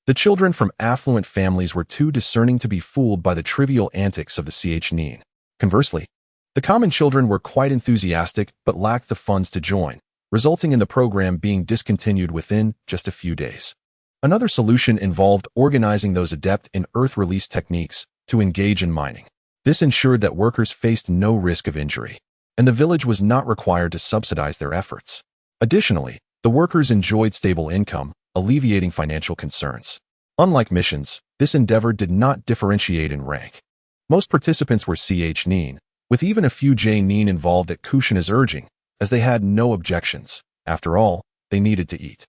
The children from affluent families were too discerning to be fooled by the trivial antics of the CHNIN. Conversely, the common children were quite enthusiastic but lacked the funds to join, resulting in the program being discontinued within just a few days. Another solution involved organizing those adept in earth release techniques to engage in mining. This ensured that workers faced no risk of injury, and the village was not required to subsidize their efforts. Additionally, the workers enjoyed stable income, alleviating financial concerns. Unlike missions, this endeavor did not differentiate in rank. Most participants were CHNIN, with even a few J-NIN involved at Kushina's urging, as they had no objections. After all, they needed to eat.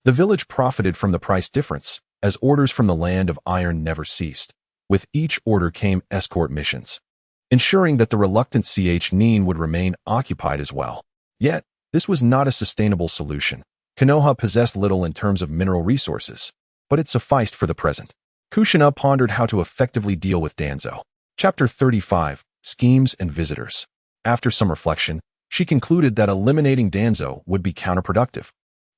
The village profited from the price difference, as orders from the land of iron never ceased. With each order came escort missions. ensuring that the reluctant Nin would remain occupied as well. Yet, this was not a sustainable solution. Konoha possessed little in terms of mineral resources, but it sufficed for the present. Kushina pondered how to effectively deal with Danzo. Chapter 35, Schemes and Visitors. After some reflection, she concluded that eliminating Danzo would be counterproductive.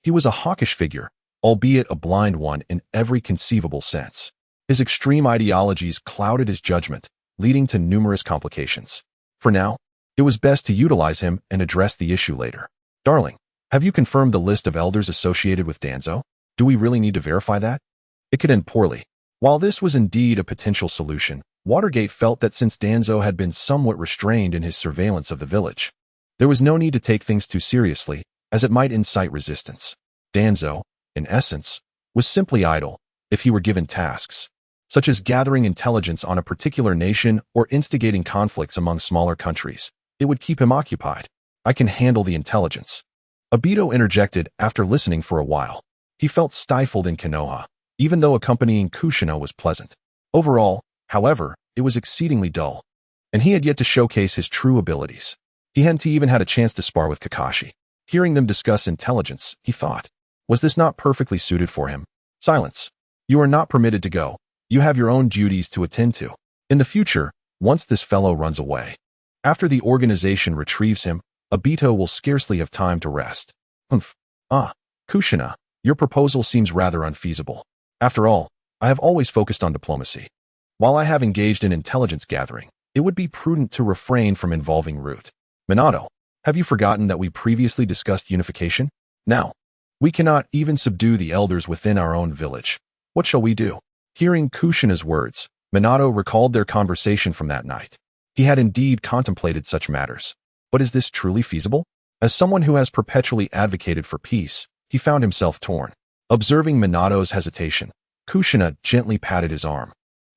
He was a hawkish figure, albeit a blind one in every conceivable sense. His extreme ideologies clouded his judgment, leading to numerous complications. For now, it was best to utilize him and address the issue later. Darling, have you confirmed the list of elders associated with Danzo? Do we really need to verify that? It could end poorly. While this was indeed a potential solution, Watergate felt that since Danzo had been somewhat restrained in his surveillance of the village, there was no need to take things too seriously, as it might incite resistance. Danzo, in essence, was simply idle if he were given tasks, such as gathering intelligence on a particular nation or instigating conflicts among smaller countries. It would keep him occupied. I can handle the intelligence. Aido interjected after listening for a while. He felt stifled in Konoha, even though accompanying Kushina was pleasant. Overall, however, it was exceedingly dull, and he had yet to showcase his true abilities. He hadn't even had a chance to spar with Kakashi. Hearing them discuss intelligence, he thought, was this not perfectly suited for him? Silence. You are not permitted to go. You have your own duties to attend to. In the future, once this fellow runs away, after the organization retrieves him, Aido will scarcely have time to rest. Kushina, your proposal seems rather unfeasible. After all, I have always focused on diplomacy. While I have engaged in intelligence gathering, it would be prudent to refrain from involving Root. Minato, have you forgotten that we previously discussed unification? Now, we cannot even subdue the elders within our own village. What shall we do? Hearing Kushina's words, Minato recalled their conversation from that night. He had indeed contemplated such matters. But is this truly feasible? As someone who has perpetually advocated for peace, he found himself torn. Observing Minato's hesitation, Kushina gently patted his arm,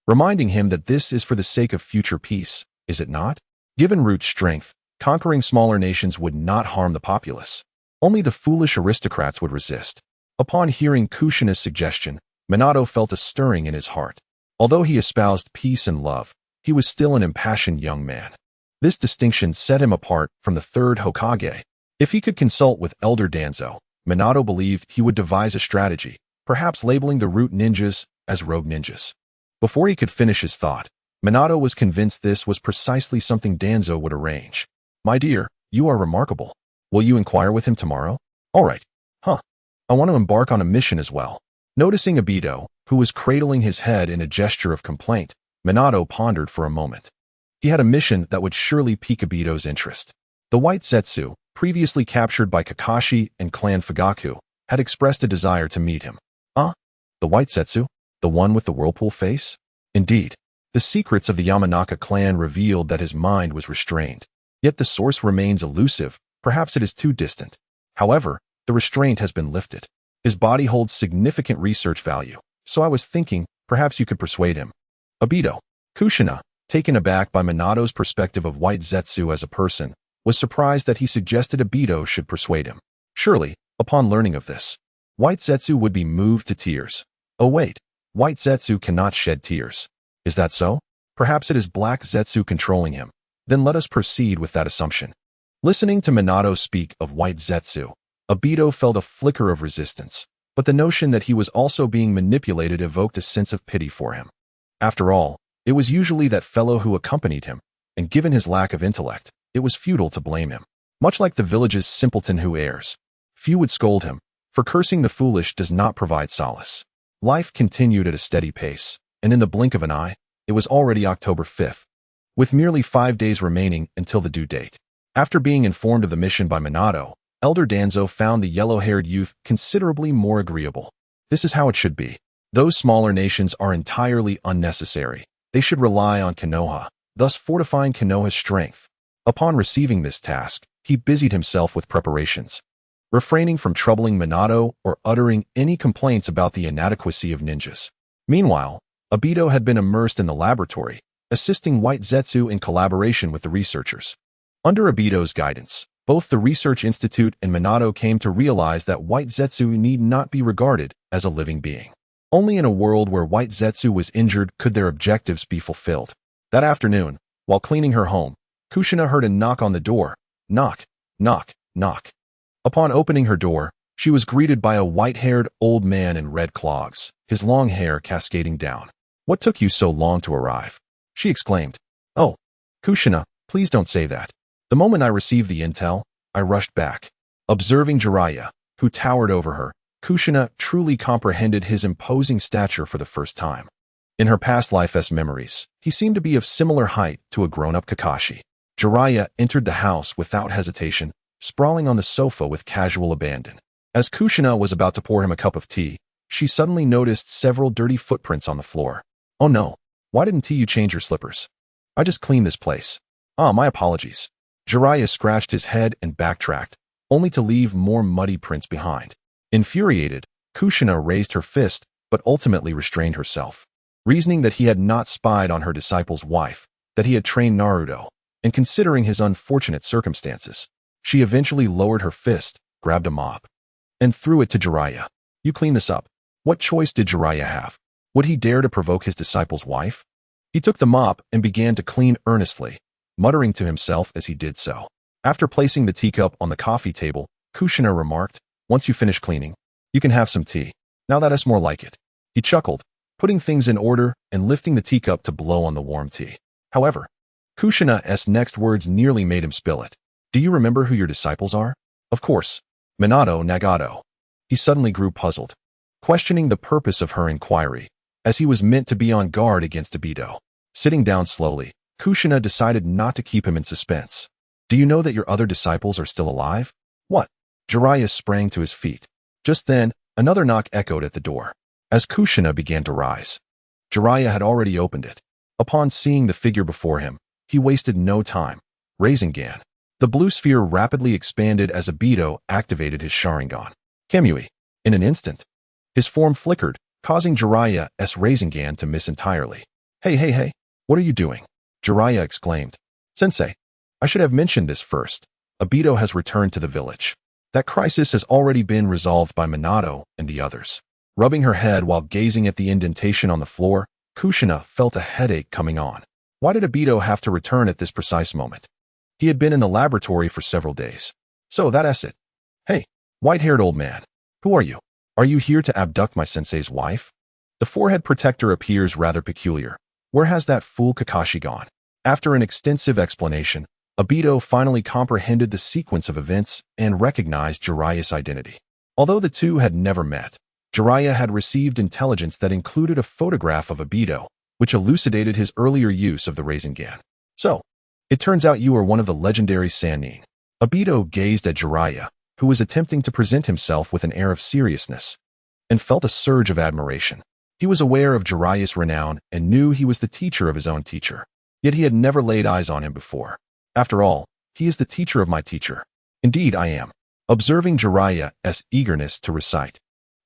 reminding him that this is for the sake of future peace, is it not? Given Root's strength, conquering smaller nations would not harm the populace. Only the foolish aristocrats would resist. Upon hearing Kushina's suggestion, Minato felt a stirring in his heart. Although he espoused peace and love, he was still an impassioned young man. This distinction set him apart from the third Hokage. If he could consult with Elder Danzo, Minato believed he would devise a strategy, perhaps labeling the Root ninjas as rogue ninjas. Before he could finish his thought, Minato was convinced this was precisely something Danzo would arrange. My dear, you are remarkable. Will you inquire with him tomorrow? All right. I want to embark on a mission as well. Noticing Aido, who was cradling his head in a gesture of complaint, Minato pondered for a moment. He had a mission that would surely pique Aido's interest. The White Zetsu, previously captured by Kakashi and Clan Fugaku, had expressed a desire to meet him. The White Zetsu? The one with the whirlpool face? Indeed. The secrets of the Yamanaka clan revealed that his mind was restrained. Yet the source remains elusive, perhaps it is too distant. However, the restraint has been lifted. His body holds significant research value, so I was thinking, perhaps you could persuade him. Aido. Kushina, taken aback by Minato's perspective of White Zetsu as a person, was surprised that he suggested Aido should persuade him. Surely, upon learning of this, White Zetsu would be moved to tears. Oh wait, White Zetsu cannot shed tears. Is that so? Perhaps it is Black Zetsu controlling him. Then let us proceed with that assumption. Listening to Minato speak of White Zetsu, Aido felt a flicker of resistance, but the notion that he was also being manipulated evoked a sense of pity for him. After all, it was usually that fellow who accompanied him, and given his lack of intellect, it was futile to blame him. Much like the village's simpleton who errs, few would scold him, for cursing the foolish does not provide solace. Life continued at a steady pace, and in the blink of an eye, it was already October 5th, with merely 5 days remaining until the due date. After being informed of the mission by Minato, Elder Danzo found the yellow-haired youth considerably more agreeable. This is how it should be. Those smaller nations are entirely unnecessary. They should rely on Konoha, thus fortifying Konoha's strength. Upon receiving this task, he busied himself with preparations, refraining from troubling Minato or uttering any complaints about the inadequacy of ninjas. Meanwhile, Aido had been immersed in the laboratory, assisting White Zetsu in collaboration with the researchers. Under Aido's guidance, both the Research Institute and Minato came to realize that White Zetsu need not be regarded as a living being. Only in a world where White Zetsu was injured could their objectives be fulfilled. That afternoon, While cleaning her home, Kushina heard a knock on the door. Knock, knock, knock. Upon opening her door, she was greeted by a white-haired old man in red clogs, his long hair cascading down. "What took you so long to arrive?" she exclaimed. "Oh, Kushina, please don't say that. The moment I received the intel, I rushed back." Observing Jiraiya, who towered over her, Kushina truly comprehended his imposing stature for the first time. In her past life's memories, he seemed to be of similar height to a grown-up Kakashi. Jiraiya entered the house without hesitation, sprawling on the sofa with casual abandon. As Kushina was about to pour him a cup of tea, she suddenly noticed several dirty footprints on the floor. "Oh no, why didn't you change your slippers? I just cleaned this place." "Ah, my apologies." Jiraiya scratched his head and backtracked, only to leave more muddy prints behind. Infuriated, Kushina raised her fist, but ultimately restrained herself. Reasoning that he had not spied on her disciple's wife, that he had trained Naruto, and considering his unfortunate circumstances, she eventually lowered her fist, grabbed a mop, and threw it to Jiraiya. "You clean this up." What choice did Jiraiya have? Would he dare to provoke his disciple's wife? He took the mop and began to clean earnestly, muttering to himself as he did so. After placing the teacup on the coffee table, Kushina remarked, "Once you finish cleaning, you can have some tea. Now that is more like it." He chuckled, putting things in order and lifting the teacup to blow on the warm tea. However, Kushina's next words nearly made him spill it. "Do you remember who your disciples are?" "Of course. Minato, Nagato." He suddenly grew puzzled, questioning the purpose of her inquiry, as he was meant to be on guard against Aido. Sitting down slowly, Kushina decided not to keep him in suspense. "Do you know that your other disciples are still alive?" "What?" Jiraiya sprang to his feet. Just then, another knock echoed at the door. As Kushina began to rise, Jiraiya had already opened it. Upon seeing the figure before him, he wasted no time. Rasengan. The blue sphere rapidly expanded as Aido activated his Sharingan. Kamui. In an instant, his form flickered, causing Jiraiya's Rasengan to miss entirely. Hey, what are you doing?" Jiraiya exclaimed. "Sensei, I should have mentioned this first. Aido has returned to the village. That crisis has already been resolved by Minato and the others." Rubbing her head while gazing at the indentation on the floor, Kushina felt a headache coming on. Why did Aido have to return at this precise moment? He had been in the laboratory for several days. So that's it. "Hey, white-haired old man. Who are you? Are you here to abduct my sensei's wife?" The forehead protector appears rather peculiar. Where has that fool Kakashi gone? After an extensive explanation, Aido finally comprehended the sequence of events and recognized Jiraiya's identity. Although the two had never met, Jiraiya had received intelligence that included a photograph of Aido, which elucidated his earlier use of the Rasengan. "So, it turns out you are one of the legendary Sannin." Aido gazed at Jiraiya, who was attempting to present himself with an air of seriousness, and felt a surge of admiration. He was aware of Jiraiya's renown and knew he was the teacher of his own teacher, yet he had never laid eyes on him before. After all, he is the teacher of my teacher. "Indeed I am." Observing Jiraiya's eagerness to recite,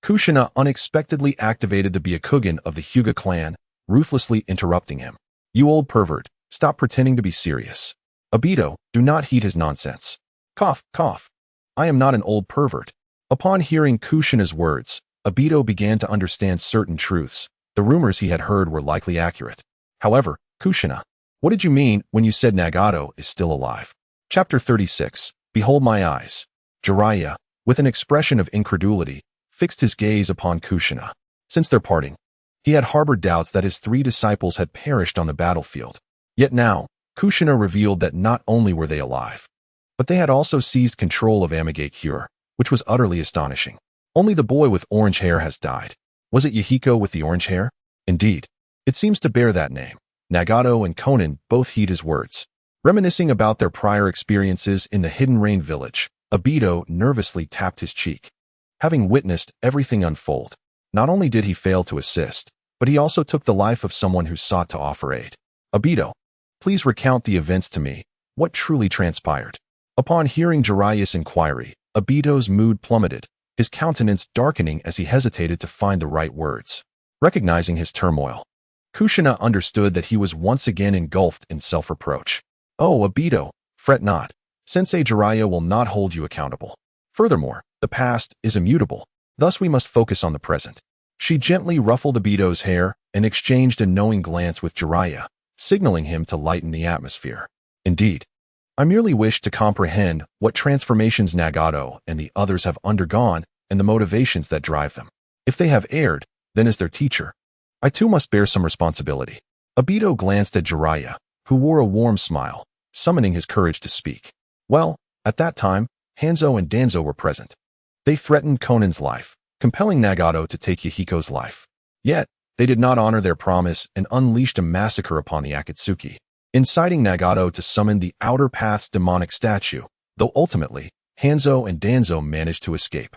Kushina unexpectedly activated the Byakugan of the Hyuga clan, ruthlessly interrupting him. "You old pervert, stop pretending to be serious. Aido, do not heed his nonsense." Cough, cough. "I am not an old pervert." Upon hearing Kushina's words, Aido began to understand certain truths. The rumors he had heard were likely accurate. "However, Kushina, what did you mean when you said Nagato is still alive?" Chapter 36. Behold my eyes. Jiraiya, with an expression of incredulity, fixed his gaze upon Kushina. Since their parting, he had harbored doubts that his three disciples had perished on the battlefield. Yet now, Kushina revealed that not only were they alive, but they had also seized control of Amigakure, which was utterly astonishing. "Only the boy with orange hair has died. Was it Yahiko with the orange hair?" "Indeed. It seems to bear that name." Nagato and Konan both heed his words. Reminiscing about their prior experiences in the Hidden Rain village, Aido nervously tapped his cheek. Having witnessed everything unfold, not only did he fail to assist, but he also took the life of someone who sought to offer aid. "Aido, please recount the events to me. What truly transpired?" Upon hearing Jiraiya's inquiry, Aido's mood plummeted, his countenance darkening as he hesitated to find the right words. Recognizing his turmoil, Kushina understood that he was once again engulfed in self-reproach. "Oh, Aido, fret not. Sensei Jiraiya will not hold you accountable. Furthermore, the past is immutable. Thus we must focus on the present." She gently ruffled Aido's hair and exchanged a knowing glance with Jiraiya, signaling him to lighten the atmosphere. Indeed, I merely wish to comprehend what transformations Nagato and the others have undergone and the motivations that drive them. If they have erred, then as their teacher, I too must bear some responsibility. Aido glanced at Jiraiya, who wore a warm smile, summoning his courage to speak. Well, at that time, Hanzo and Danzo were present. They threatened Konan's life, compelling Nagato to take Yahiko's life. Yet, they did not honor their promise and unleashed a massacre upon the Akatsuki, inciting Nagato to summon the Outer Path's demonic statue, though ultimately, Hanzo and Danzo managed to escape.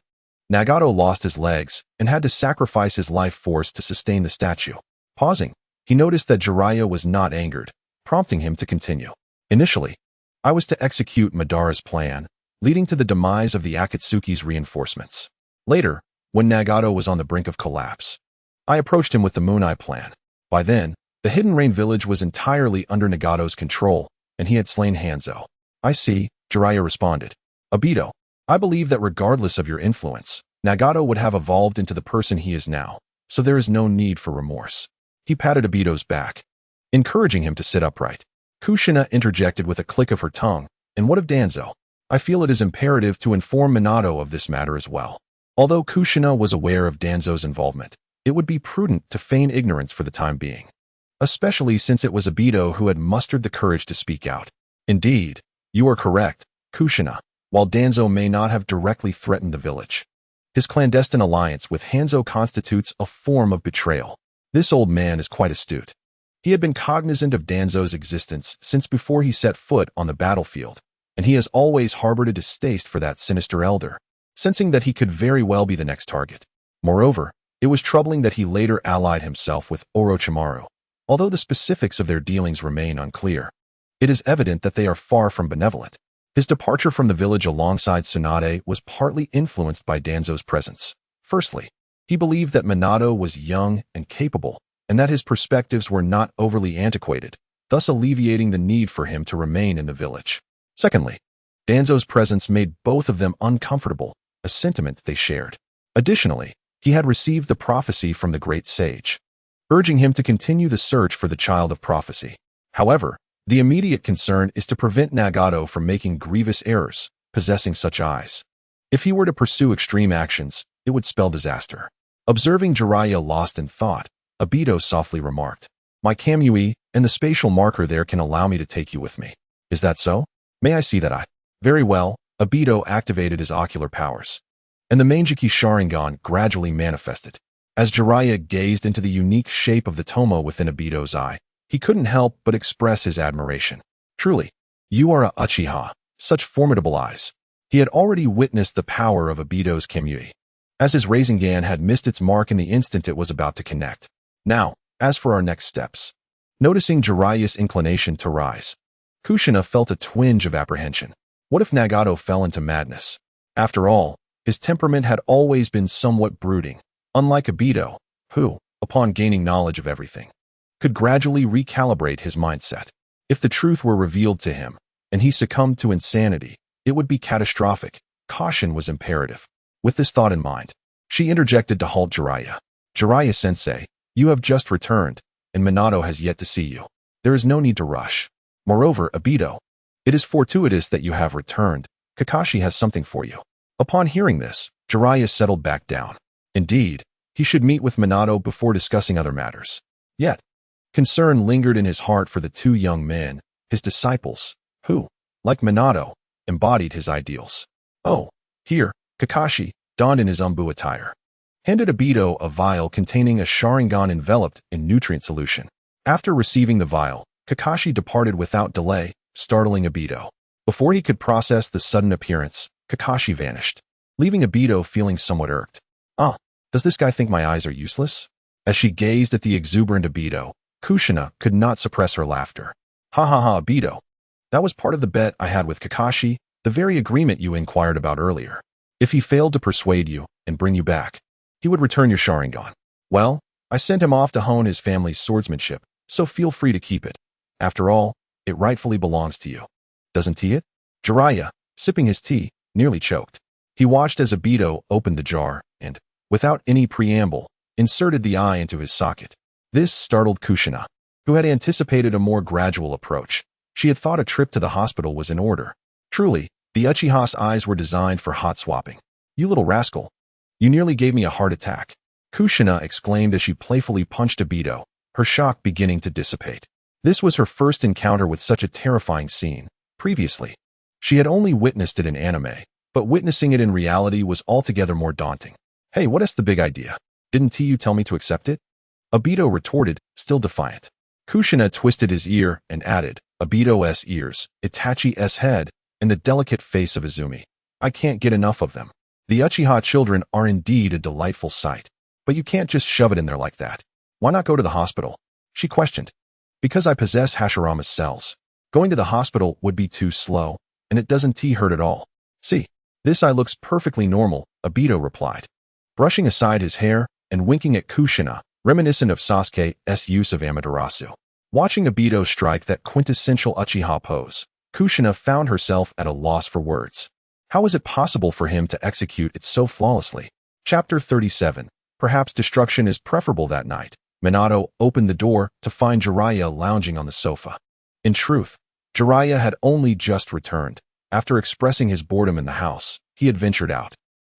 Nagato lost his legs and had to sacrifice his life force to sustain the statue. Pausing, he noticed that Jiraiya was not angered, prompting him to continue. Initially, I was to execute Madara's plan, leading to the demise of the Akatsuki's reinforcements. Later, when Nagato was on the brink of collapse, I approached him with the Moon Eye plan. By then, the Hidden Rain village was entirely under Nagato's control, and he had slain Hanzo. I see, Jiraiya responded. Aido, I believe that regardless of your influence, Nagato would have evolved into the person he is now, so there is no need for remorse. He patted Aido's back, encouraging him to sit upright. Kushina interjected with a click of her tongue, and what of Danzo? I feel it is imperative to inform Minato of this matter as well. Although Kushina was aware of Danzo's involvement, it would be prudent to feign ignorance for the time being, especially since it was Aido who had mustered the courage to speak out. Indeed, you are correct, Kushina. While Danzo may not have directly threatened the village, his clandestine alliance with Hanzo constitutes a form of betrayal. This old man is quite astute. He had been cognizant of Danzo's existence since before he set foot on the battlefield, and he has always harbored a distaste for that sinister elder, sensing that he could very well be the next target. Moreover, it was troubling that he later allied himself with Orochimaru. Although the specifics of their dealings remain unclear, it is evident that they are far from benevolent. His departure from the village alongside Tsunade was partly influenced by Danzo's presence. Firstly, he believed that Minato was young and capable, and that his perspectives were not overly antiquated, thus alleviating the need for him to remain in the village. Secondly, Danzo's presence made both of them uncomfortable, a sentiment they shared. Additionally, he had received the prophecy from the great sage, urging him to continue the search for the child of prophecy. However, the immediate concern is to prevent Nagato from making grievous errors, possessing such eyes. If he were to pursue extreme actions, it would spell disaster. Observing Jiraiya lost in thought, Aido softly remarked, "My Kamui and the spatial marker there can allow me to take you with me. Is that so? May I see that eye?" Very well, Aido activated his ocular powers, and the Manjiki Sharingan gradually manifested. As Jiraiya gazed into the unique shape of the Tomo within Aido's eye, he couldn't help but express his admiration. Truly, you are a Uchiha, such formidable eyes. He had already witnessed the power of Aido's Kamui, as his Rasengan had missed its mark in the instant it was about to connect. Now, as for our next steps. Noticing Jiraiya's inclination to rise, Kushina felt a twinge of apprehension. What if Nagato fell into madness? After all, his temperament had always been somewhat brooding, unlike Aido, who, upon gaining knowledge of everything, could gradually recalibrate his mindset. If the truth were revealed to him, and he succumbed to insanity, it would be catastrophic. Caution was imperative. With this thought in mind, she interjected to halt Jiraiya. "Jiraiya-sensei, you have just returned, and Minato has yet to see you. There is no need to rush. Moreover, Aido, it is fortuitous that you have returned. Kakashi has something for you." Upon hearing this, Jiraiya settled back down. Indeed, he should meet with Minato before discussing other matters. Yet, concern lingered in his heart for the two young men, his disciples, who, like Minato, embodied his ideals. "Oh, here," Kakashi, donned in his Umbu attire, handed Aido a vial containing a Sharingan enveloped in nutrient solution. After receiving the vial, Kakashi departed without delay, startling Aido. Before he could process the sudden appearance, Kakashi vanished, leaving Aido feeling somewhat irked. Does this guy think my eyes are useless?" As she gazed at the exuberant Aido, Kushina could not suppress her laughter. "Ha ha ha, Aido. That was part of the bet I had with Kakashi, the very agreement you inquired about earlier. If he failed to persuade you and bring you back, he would return your Sharingan. Well, I sent him off to hone his family's swordsmanship, so feel free to keep it. After all, it rightfully belongs to you. Doesn't he it?" Jiraiya, sipping his tea, nearly choked. He watched as Aido opened the jar and, without any preamble, inserted the eye into his socket. This startled Kushina. who had anticipated a more gradual approach. She had thought a trip to the hospital was in order. Truly, the Uchiha's eyes were designed for hot swapping. You little rascal. You nearly gave me a heart attack. Kushina exclaimed as she playfully punched Aido, her shock beginning to dissipate. This was her first encounter with such a terrifying scene. Previously, she had only witnessed it in anime, but witnessing it in reality was altogether more daunting. Hey, what is the big idea? Didn't you tell me to accept it? Aido retorted, still defiant. Kushina twisted his ear and added, Aido's ears, Itachi's head, and the delicate face of Izumi. I can't get enough of them. The Uchiha children are indeed a delightful sight. But you can't just shove it in there like that. Why not go to the hospital? She questioned. Because I possess Hashirama's cells. Going to the hospital would be too slow, and it doesn't hurt at all. See, this eye looks perfectly normal, Aido replied. Brushing aside his hair and winking at Kushina, reminiscent of Sasuke's use of Amaterasu. Watching Aido strike that quintessential Uchiha pose, Kushina found herself at a loss for words. How was it possible for him to execute it so flawlessly? Chapter 37. Perhaps destruction is preferable that night. Minato opened the door to find Jiraiya lounging on the sofa. In truth, Jiraiya had only just returned. After expressing his boredom in the house, he had ventured out.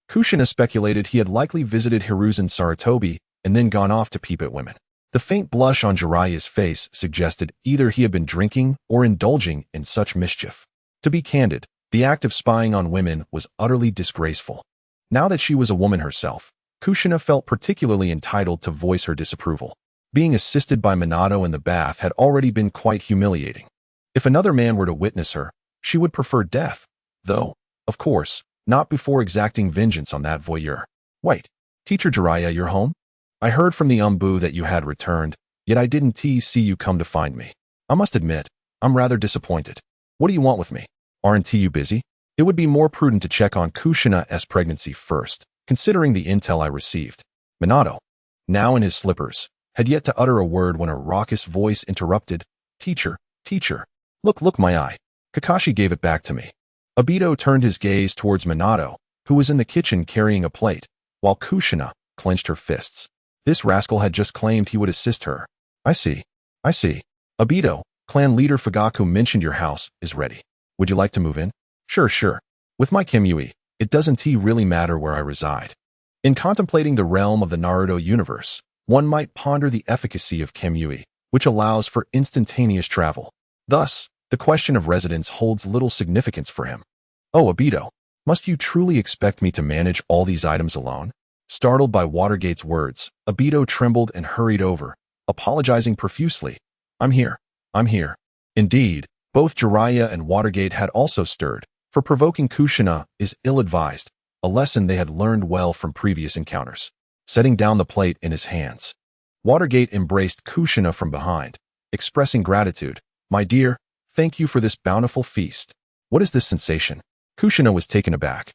Kushina speculated he had likely visited Hiruzen Sarutobi and then gone off to peep at women. The faint blush on Jiraiya's face suggested either he had been drinking or indulging in such mischief. To be candid, the act of spying on women was utterly disgraceful. Now that she was a woman herself, Kushina felt particularly entitled to voice her disapproval. Being assisted by Minato in the bath had already been quite humiliating. If another man were to witness her, she would prefer death, though, of course, not before exacting vengeance on that voyeur. Wait, Teacher Jiraiya, you're home? I heard from the Umbu that you had returned, yet I didn't see you come to find me. I must admit, I'm rather disappointed. What do you want with me? Aren't you busy? It would be more prudent to check on Kushina's pregnancy first, considering the intel I received. Minato, now in his slippers, had yet to utter a word when a raucous voice interrupted. Teacher, look my eye. Kakashi gave it back to me. Aido turned his gaze towards Minato, who was in the kitchen carrying a plate, while Kushina clenched her fists. This rascal had just claimed he would assist her. I see. Aido, clan leader Fugaku mentioned your house is ready. Would you like to move in? Sure. With my Kimui, it doesn't really matter where I reside. In contemplating the realm of the Naruto universe, one might ponder the efficacy of Kimui, which allows for instantaneous travel. Thus, the question of residence holds little significance for him. Oh, Aido, must you truly expect me to manage all these items alone? Startled by Watergate's words, Aido trembled and hurried over, apologizing profusely. I'm here. Indeed, both Jiraiya and Watergate had also stirred, for provoking Kushina is ill-advised, a lesson they had learned well from previous encounters. Setting down the plate in his hands, Watergate embraced Kushina from behind, expressing gratitude. My dear, thank you for this bountiful feast. What is this sensation? Kushina was taken aback,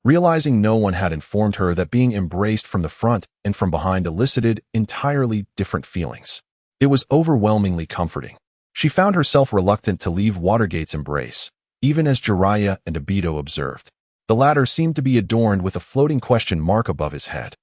realizing no one had informed her that being embraced from the front and from behind elicited entirely different feelings. It was overwhelmingly comforting. She found herself reluctant to leave Watergate's embrace, even as Jiraiya and Aido observed. The latter seemed to be adorned with a floating question mark above his head.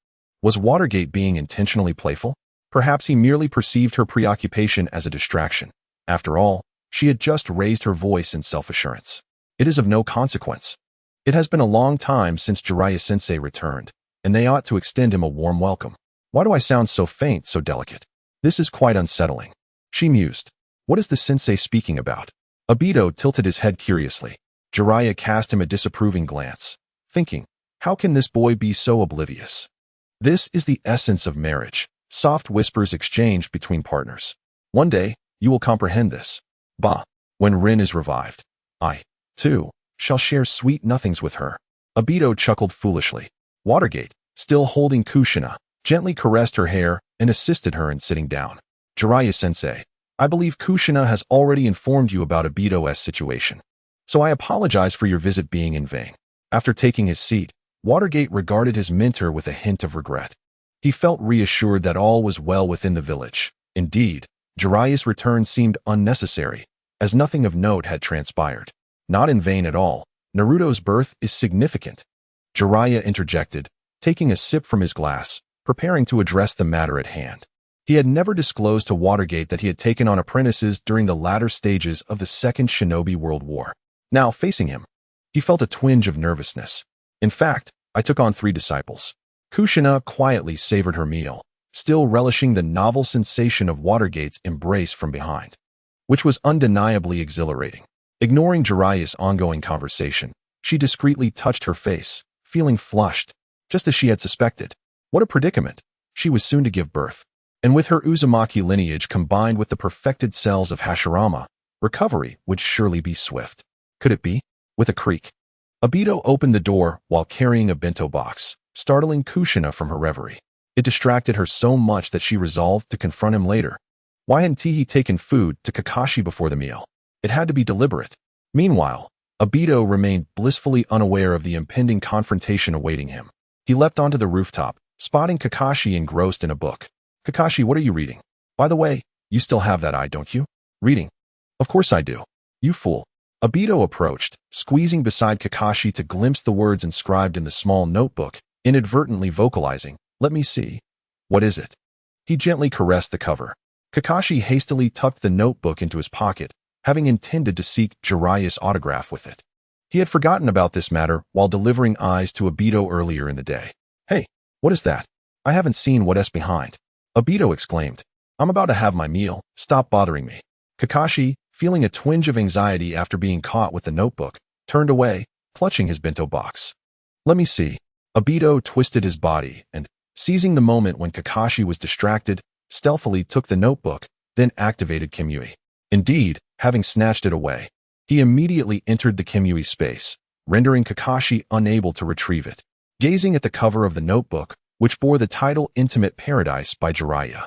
Was Watergate being intentionally playful? Perhaps he merely perceived her preoccupation as a distraction. After all, she had just raised her voice in self-assurance. It is of no consequence. It has been a long time since Jiraiya-sensei returned, and they ought to extend him a warm welcome. Why do I sound so faint, so delicate? This is quite unsettling. She mused. What is the sensei speaking about? Aido tilted his head curiously. Jiraiya cast him a disapproving glance, thinking, how can this boy be so oblivious? This is the essence of marriage, soft whispers exchanged between partners. One day, you will comprehend this. Bah, when Rin is revived, I, too, shall share sweet nothings with her. Aido chuckled foolishly. Watergate, still holding Kushina, gently caressed her hair and assisted her in sitting down. Jiraiya-sensei, I believe Kushina has already informed you about Aido's situation, so I apologize for your visit being in vain. After taking his seat, Watergate regarded his mentor with a hint of regret. He felt reassured that all was well within the village. Indeed, Jiraiya's return seemed unnecessary, as nothing of note had transpired. Not in vain at all. Naruto's birth is significant. Jiraiya interjected, taking a sip from his glass, preparing to address the matter at hand. He had never disclosed to Watergate that he had taken on apprentices during the latter stages of the Second Shinobi World War. Now, facing him, he felt a twinge of nervousness. In fact, I took on 3 disciples. Kushina quietly savored her meal, still relishing the novel sensation of Watergate's embrace from behind, which was undeniably exhilarating. Ignoring Jiraiya's ongoing conversation, she discreetly touched her face, feeling flushed, just as she had suspected. What a predicament! She was soon to give birth. And with her Uzumaki lineage combined with the perfected cells of Hashirama, recovery would surely be swift. Could it be? With a creak, Aido opened the door while carrying a bento box, startling Kushina from her reverie. It distracted her so much that she resolved to confront him later. Why hadn't he taken food to Kakashi before the meal? It had to be deliberate. Meanwhile, Aido remained blissfully unaware of the impending confrontation awaiting him. He leapt onto the rooftop, spotting Kakashi engrossed in a book. Kakashi, what are you reading? By the way, you still have that eye, don't you? Reading? Of course I do. You fool. Aido approached, squeezing beside Kakashi to glimpse the words inscribed in the small notebook, inadvertently vocalizing, "Let me see. What is it?" He gently caressed the cover. Kakashi hastily tucked the notebook into his pocket, having intended to seek Jiraiya's autograph with it. He had forgotten about this matter while delivering eyes to Aido earlier in the day. "Hey, what is that? I haven't seen what's behind." Aido exclaimed. "I'm about to have my meal. Stop bothering me." Kakashi, feeling a twinge of anxiety after being caught with the notebook, turned away, clutching his bento box. "Let me see." Aido twisted his body and, seizing the moment when Kakashi was distracted, stealthily took the notebook, then activated Kimui. Indeed, having snatched it away, he immediately entered the Kimui space, rendering Kakashi unable to retrieve it. Gazing at the cover of the notebook, which bore the title Intimate Paradise by Jiraiya,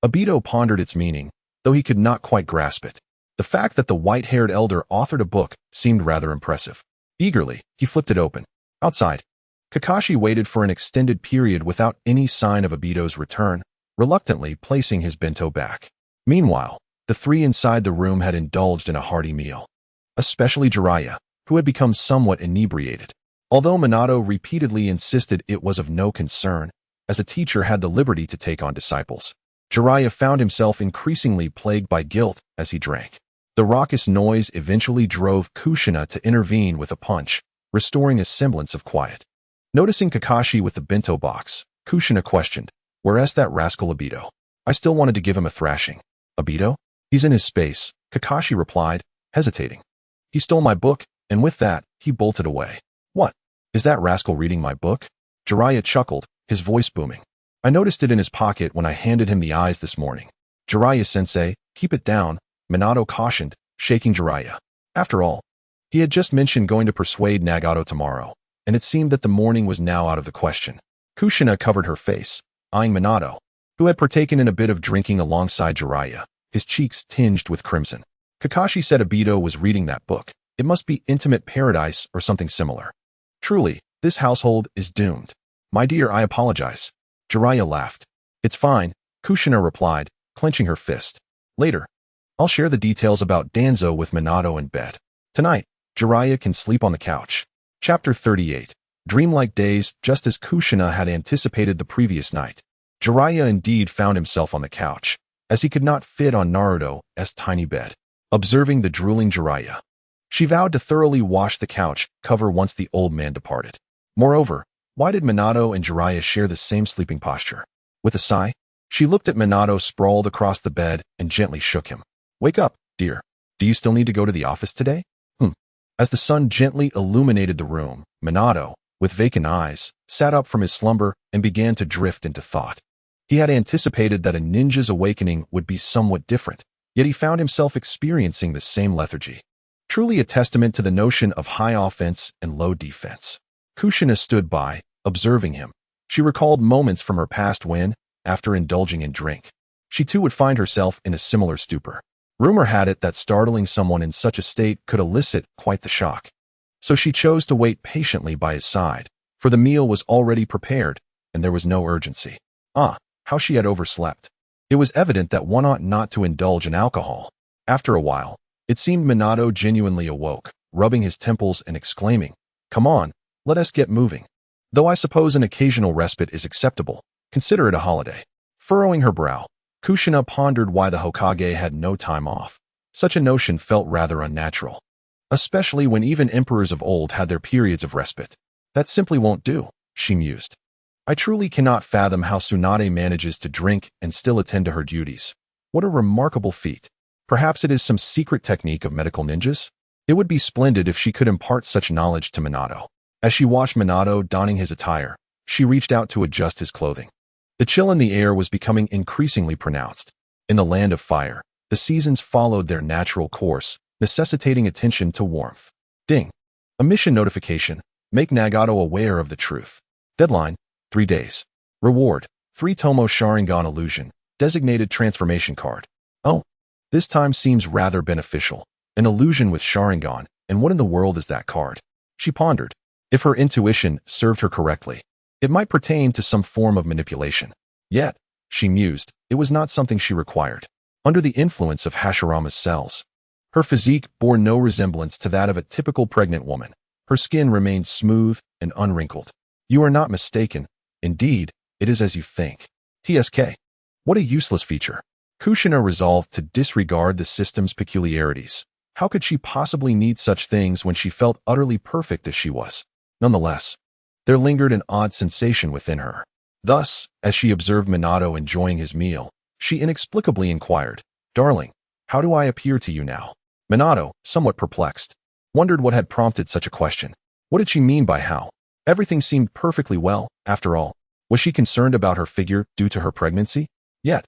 Aido pondered its meaning, though he could not quite grasp it. The fact that the white-haired elder authored a book seemed rather impressive. Eagerly, he flipped it open. Outside, Kakashi waited for an extended period without any sign of Aido's return, reluctantly placing his bento back. Meanwhile, the 3 inside the room had indulged in a hearty meal, especially Jiraiya, who had become somewhat inebriated. Although Minato repeatedly insisted it was of no concern, as a teacher had the liberty to take on disciples, Jiraiya found himself increasingly plagued by guilt as he drank. The raucous noise eventually drove Kushina to intervene with a punch, restoring a semblance of quiet. Noticing Kakashi with the bento box, Kushina questioned, "Where's that rascal Aido?" "I still wanted to give him a thrashing." "Aido? He's in his space," Kakashi replied, hesitating. "He stole my book," and with that, he bolted away. "What? Is that rascal reading my book?" Jiraiya chuckled, his voice booming. "I noticed it in his pocket when I handed him the eyes this morning." "Jiraiya-sensei, keep it down," Minato cautioned, shaking Jiraiya. After all, he had just mentioned going to persuade Nagato tomorrow, and it seemed that the morning was now out of the question. Kushina covered her face, eyeing Minato, who had partaken in a bit of drinking alongside Jiraiya, his cheeks tinged with crimson. Kakashi said Aido was reading that book. It must be Intimate Paradise or something similar. Truly, this household is doomed. "My dear, I apologize." Jiraiya laughed. "It's fine," Kushina replied, clenching her fist. "Later, I'll share the details about Danzo with Minato in bed. Tonight, Jiraiya can sleep on the couch." Chapter 38. Dreamlike days. Just as Kushina had anticipated the previous night, Jiraiya indeed found himself on the couch, as he could not fit on Naruto's tiny bed. Observing the drooling Jiraiya, she vowed to thoroughly wash the couch cover once the old man departed. Moreover, why did Minato and Jiraiya share the same sleeping posture? With a sigh, she looked at Minato sprawled across the bed and gently shook him. "Wake up, dear. Do you still need to go to the office today?" As the sun gently illuminated the room, Minato, with vacant eyes, sat up from his slumber and began to drift into thought. He had anticipated that a ninja's awakening would be somewhat different, yet he found himself experiencing the same lethargy. Truly a testament to the notion of high offense and low defense. Kushina stood by, observing him. She recalled moments from her past when, after indulging in drink, she too would find herself in a similar stupor. Rumor had it that startling someone in such a state could elicit quite the shock. So she chose to wait patiently by his side, for the meal was already prepared, and there was no urgency. How she had overslept. It was evident that one ought not to indulge in alcohol. After a while, it seemed Minato genuinely awoke, rubbing his temples and exclaiming, "Come on, let us get moving. Though I suppose an occasional respite is acceptable, consider it a holiday." Furrowing her brow, Kushina pondered why the Hokage had no time off. Such a notion felt rather unnatural, especially when even emperors of old had their periods of respite. That simply won't do, she mused. I truly cannot fathom how Tsunade manages to drink and still attend to her duties. What a remarkable feat. Perhaps it is some secret technique of medical ninjas? It would be splendid if she could impart such knowledge to Minato. As she watched Minato donning his attire, she reached out to adjust his clothing. The chill in the air was becoming increasingly pronounced. In the land of fire, the seasons followed their natural course, necessitating attention to warmth. Ding. A mission notification. Make Nagato aware of the truth. Deadline. 3 days. Reward. 3 Tomo Sharingan illusion. Designated transformation card. Oh. This time seems rather beneficial. An illusion with Sharingan, and what in the world is that card? She pondered. If her intuition served her correctly, it might pertain to some form of manipulation. Yet, she mused, it was not something she required. Under the influence of Hashirama's cells, her physique bore no resemblance to that of a typical pregnant woman. Her skin remained smooth and unwrinkled. You are not mistaken. Indeed, it is as you think. TSK. What a useless feature. Kushina resolved to disregard the system's peculiarities. How could she possibly need such things when she felt utterly perfect as she was? Nonetheless, there lingered an odd sensation within her. Thus, as she observed Minato enjoying his meal, she inexplicably inquired, Darling, how do I appear to you now? Minato, somewhat perplexed, wondered what had prompted such a question. What did she mean by how? Everything seemed perfectly well, after all. Was she concerned about her figure due to her pregnancy? Yet,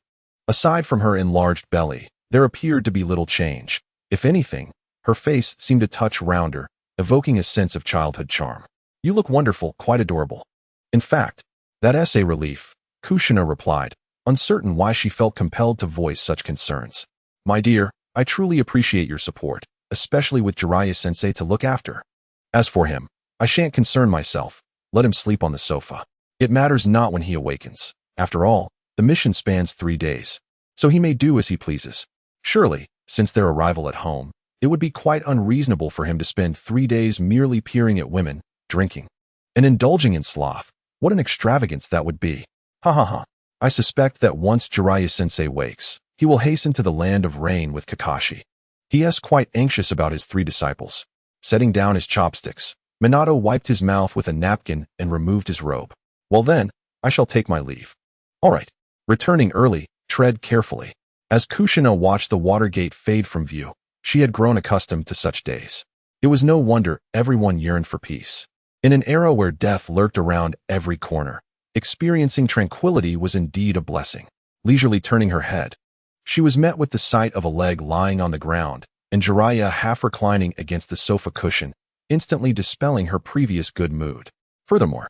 aside from her enlarged belly, there appeared to be little change. If anything, her face seemed a touch rounder, evoking a sense of childhood charm. You look wonderful, quite adorable. In fact, that essay relief, Kushina replied, uncertain why she felt compelled to voice such concerns. My dear, I truly appreciate your support, especially with Jiraiya-sensei to look after. As for him, I shan't concern myself. Let him sleep on the sofa. It matters not when he awakens. After all, the mission spans 3 days, so he may do as he pleases. Surely, since their arrival at home, it would be quite unreasonable for him to spend 3 days merely peering at women, drinking, and indulging in sloth. What an extravagance that would be. Ha ha ha. I suspect that once Jiraiya-sensei wakes, he will hasten to the land of rain with Kakashi. He is quite anxious about his 3 disciples. Setting down his chopsticks, Minato wiped his mouth with a napkin and removed his robe. Well then, I shall take my leave. All right. Returning early, tread carefully. As Kushina watched the water gate fade from view, she had grown accustomed to such days. It was no wonder everyone yearned for peace. In an era where death lurked around every corner, experiencing tranquility was indeed a blessing. Leisurely turning her head, she was met with the sight of a leg lying on the ground, and Jiraiya half reclining against the sofa cushion, instantly dispelling her previous good mood. Furthermore,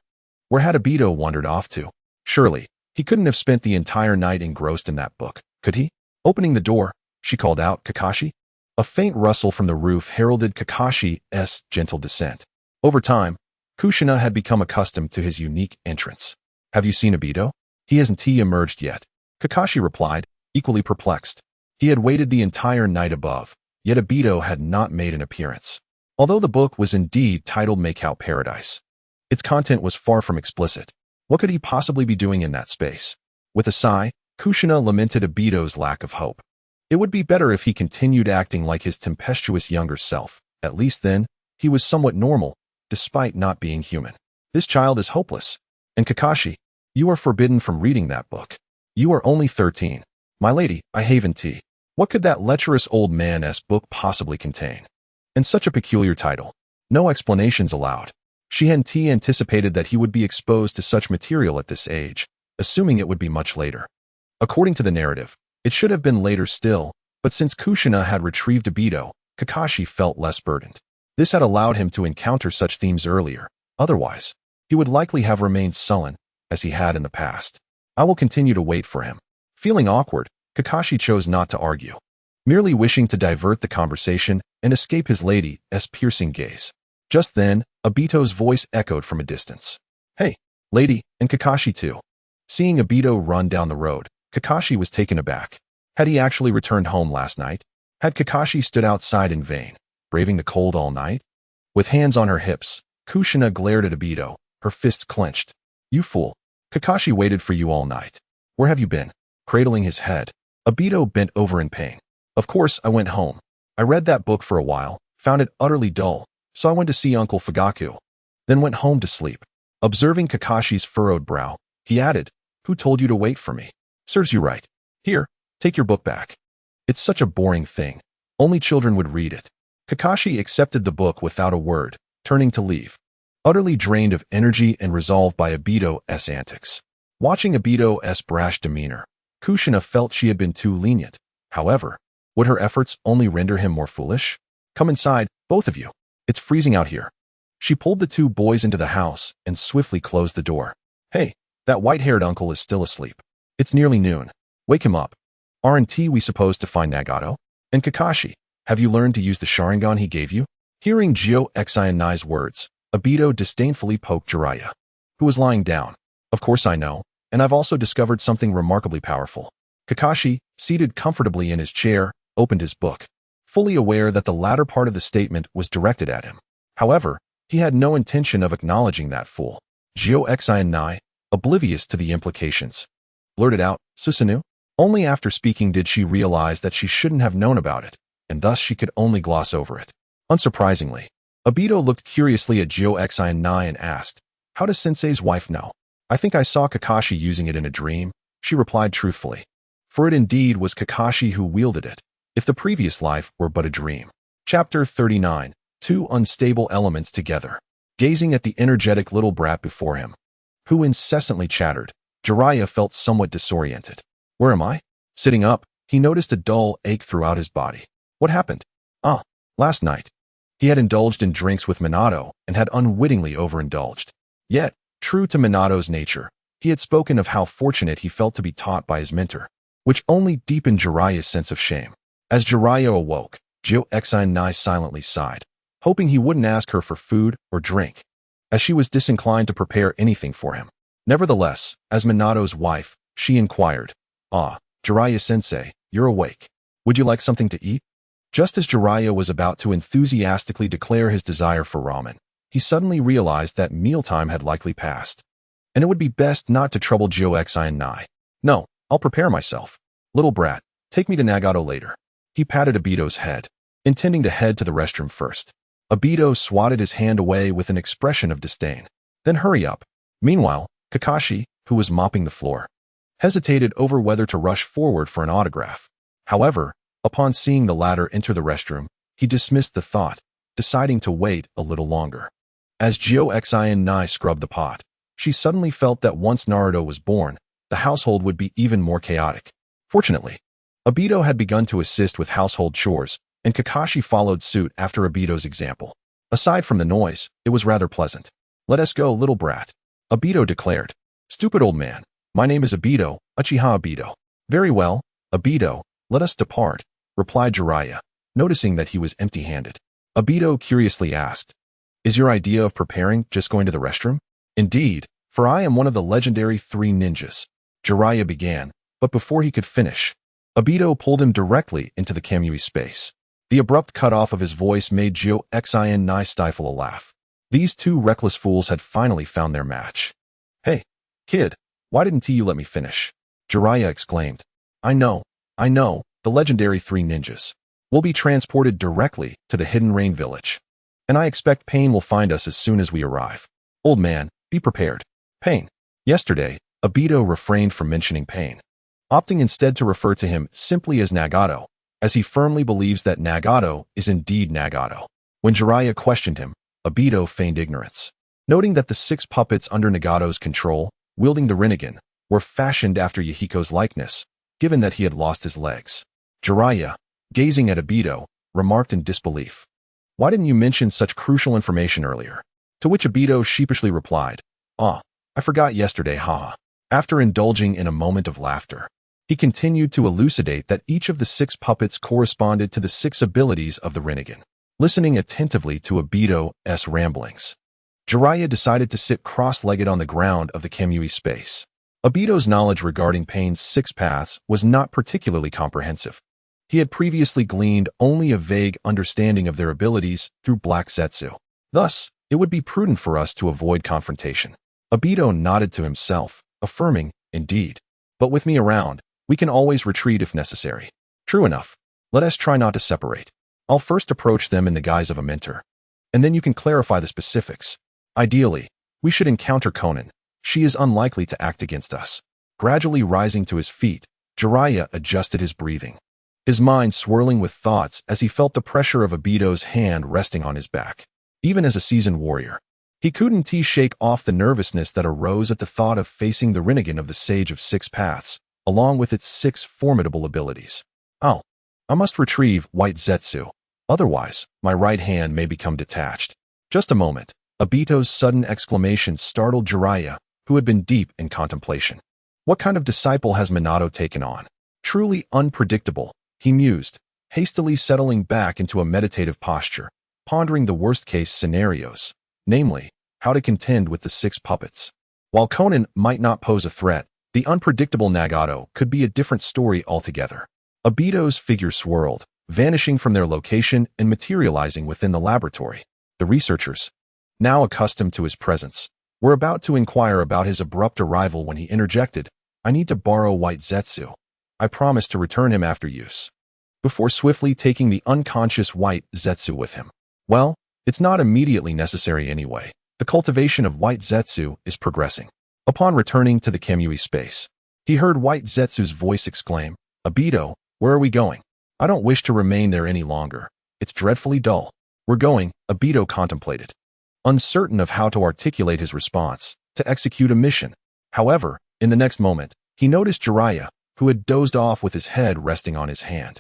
where had Aido wandered off to? Surely, he couldn't have spent the entire night engrossed in that book, could he? Opening the door, she called out, Kakashi? A faint rustle from the roof heralded Kakashi's gentle descent. Over time, Kushina had become accustomed to his unique entrance. Have you seen Aido? He hasn't emerged yet. Kakashi replied, equally perplexed. He had waited the entire night above, yet Aido had not made an appearance. Although the book was indeed titled Makeout Paradise, its content was far from explicit. What could he possibly be doing in that space? With a sigh, Kushina lamented Aido's lack of hope. It would be better if he continued acting like his tempestuous younger self. At least then, he was somewhat normal, despite not being human. This child is hopeless. And Kakashi, you are forbidden from reading that book. You are only 13. My lady, I haven't tea. What could that lecherous old man's book possibly contain? And such a peculiar title. No explanations allowed. She hadn't anticipated that he would be exposed to such material at this age, assuming it would be much later. According to the narrative, it should have been later still, but since Kushina had retrieved Aido, Kakashi felt less burdened. This had allowed him to encounter such themes earlier. Otherwise, he would likely have remained sullen, as he had in the past. I will continue to wait for him. Feeling awkward, Kakashi chose not to argue, merely wishing to divert the conversation and escape his lady's piercing gaze. Just then, Aido's voice echoed from a distance. Hey, lady, and Kakashi too. Seeing Aido run down the road, Kakashi was taken aback. Had he actually returned home last night? Had Kakashi stood outside in vain, braving the cold all night? With hands on her hips, Kushina glared at Aido, her fists clenched. You fool. Kakashi waited for you all night. Where have you been? Cradling his head, Aido bent over in pain. Of course, I went home. I read that book for a while, found it utterly dull, so I went to see Uncle Fugaku. Then went home to sleep. Observing Kakashi's furrowed brow, he added, "Who told you to wait for me? Serves you right. Here, take your book back. It's such a boring thing. Only children would read it." Kakashi accepted the book without a word, turning to leave. Utterly drained of energy and resolve by Aido's antics. Watching Aido's brash demeanor, Kushina felt she had been too lenient. However, would her efforts only render him more foolish? "Come inside, both of you. It's freezing out here." She pulled the two boys into the house and swiftly closed the door. "Hey, that white-haired uncle is still asleep. It's nearly noon. Wake him up. Aren't we supposed to find Nagato? And Kakashi, have you learned to use the Sharingan he gave you?" Hearing Uchiha words, Aido disdainfully poked Jiraiya, who was lying down. "Of course I know, and I've also discovered something remarkably powerful." Kakashi, seated comfortably in his chair, opened his book, fully aware that the latter part of the statement was directed at him. However, he had no intention of acknowledging that fool. Uchiha, oblivious to the implications, blurted out, "Susanoo?" Only after speaking did she realize that she shouldn't have known about it, and thus she could only gloss over it. Unsurprisingly, Aido looked curiously at Uchiha and asked, "How does Sensei's wife know?" "I think I saw Kakashi using it in a dream," she replied truthfully. For it indeed was Kakashi who wielded it, if the previous life were but a dream. Chapter 39. Two unstable elements together. Gazing at the energetic little brat before him, who incessantly chattered, Jiraiya felt somewhat disoriented. "Where am I?" Sitting up, he noticed a dull ache throughout his body. What happened? Last night. He had indulged in drinks with Minato and had unwittingly overindulged. Yet, true to Minato's nature, he had spoken of how fortunate he felt to be taught by his mentor, which only deepened Jiraiya's sense of shame. As Jiraiya awoke, Uchiha silently sighed, hoping he wouldn't ask her for food or drink, as she was disinclined to prepare anything for him. Nevertheless, as Minato's wife, she inquired, Jiraiya-sensei, you're awake. Would you like something to eat?" Just as Jiraiya was about to enthusiastically declare his desire for ramen, he suddenly realized that mealtime had likely passed, and it would be best not to trouble Uchiha. "No, I'll prepare myself. Little brat, take me to Nagato later." He patted Aido's head, intending to head to the restroom first. Aido swatted his hand away with an expression of disdain. "Then hurry up." Meanwhile, Kakashi, who was mopping the floor, hesitated over whether to rush forward for an autograph. However, upon seeing the latter enter the restroom, he dismissed the thought, deciding to wait a little longer. As Uchiha scrubbed the pot, she suddenly felt that once Naruto was born, the household would be even more chaotic. Fortunately, Aido had begun to assist with household chores, and Kakashi followed suit after Aido's example. Aside from the noise, it was rather pleasant. "Let us go, little brat," Aido declared. "Stupid old man. My name is Uchiha Aido." "Very well, Aido, let us depart," replied Jiraiya, noticing that he was empty-handed. Aido curiously asked, "Is your idea of preparing just going to the restroom?" "Indeed, for I am one of the legendary 3 ninjas," Jiraiya began, but before he could finish, Aido pulled him directly into the Kamui space. The abrupt cut-off of his voice made Uchiha stifle a laugh. These two reckless fools had finally found their match. "Hey, kid, why didn't you let me finish?" Jiraiya exclaimed. I know, the legendary 3 ninjas. We'll be transported directly to the Hidden Rain Village. And I expect Pain will find us as soon as we arrive. Old man, be prepared." Pain. Yesterday, Aido refrained from mentioning Pain, opting instead to refer to him simply as Nagato, as he firmly believes that Nagato is indeed Nagato. When Jiraiya questioned him, Aido feigned ignorance, noting that the 6 puppets under Nagato's control, wielding the Rinnegan, were fashioned after Yahiko's likeness, given that he had lost his legs. Jiraiya, gazing at Aido, remarked in disbelief, "Why didn't you mention such crucial information earlier?" To which Aido sheepishly replied, I forgot yesterday, haha." After indulging in a moment of laughter, he continued to elucidate that each of the 6 puppets corresponded to the 6 abilities of the Rinnegan. Listening attentively to Aido's ramblings, Jiraiya decided to sit cross-legged on the ground of the Kamui space. Aido's knowledge regarding Pain's 6 paths was not particularly comprehensive. He had previously gleaned only a vague understanding of their abilities through Black Zetsu. Thus, it would be prudent for us to avoid confrontation. Aido nodded to himself, affirming, "Indeed. But with me around, We can always retreat if necessary. True enough. Let us try not to separate. I'll first approach them in the guise of a mentor. And then you can clarify the specifics. Ideally, we should encounter Conan. She is unlikely to act against us. Gradually rising to his feet, Jiraiya adjusted his breathing. His mind swirling with thoughts as he felt the pressure of Aido's hand resting on his back. Even as a seasoned warrior, he couldn't shake off the nervousness that arose at the thought of facing the Rinnegan of the Sage of Six Paths, along with its 6 formidable abilities. Oh, I must retrieve White Zetsu. Otherwise, my right hand may become detached. Just a moment. Aido's sudden exclamation startled Jiraiya, who had been deep in contemplation. What kind of disciple has Minato taken on? Truly unpredictable, he mused, hastily settling back into a meditative posture, pondering the worst-case scenarios, namely, how to contend with the 6 puppets. While Conan might not pose a threat, the unpredictable Nagato could be a different story altogether. Aido's figure swirled, vanishing from their location and materializing within the laboratory. The researchers, now accustomed to his presence, were about to inquire about his abrupt arrival when he interjected, "I need to borrow White Zetsu. I promise to return him after use," before swiftly taking the unconscious White Zetsu with him. Well, it's not immediately necessary anyway. The cultivation of White Zetsu is progressing. Upon returning to the Kamui space, he heard White Zetsu's voice exclaim, "Aido, where are we going? I don't wish to remain there any longer. It's dreadfully dull." "We're going," Aido contemplated, uncertain of how to articulate his response, "to execute a mission." However, in the next moment, he noticed Jiraiya, who had dozed off with his head resting on his hand.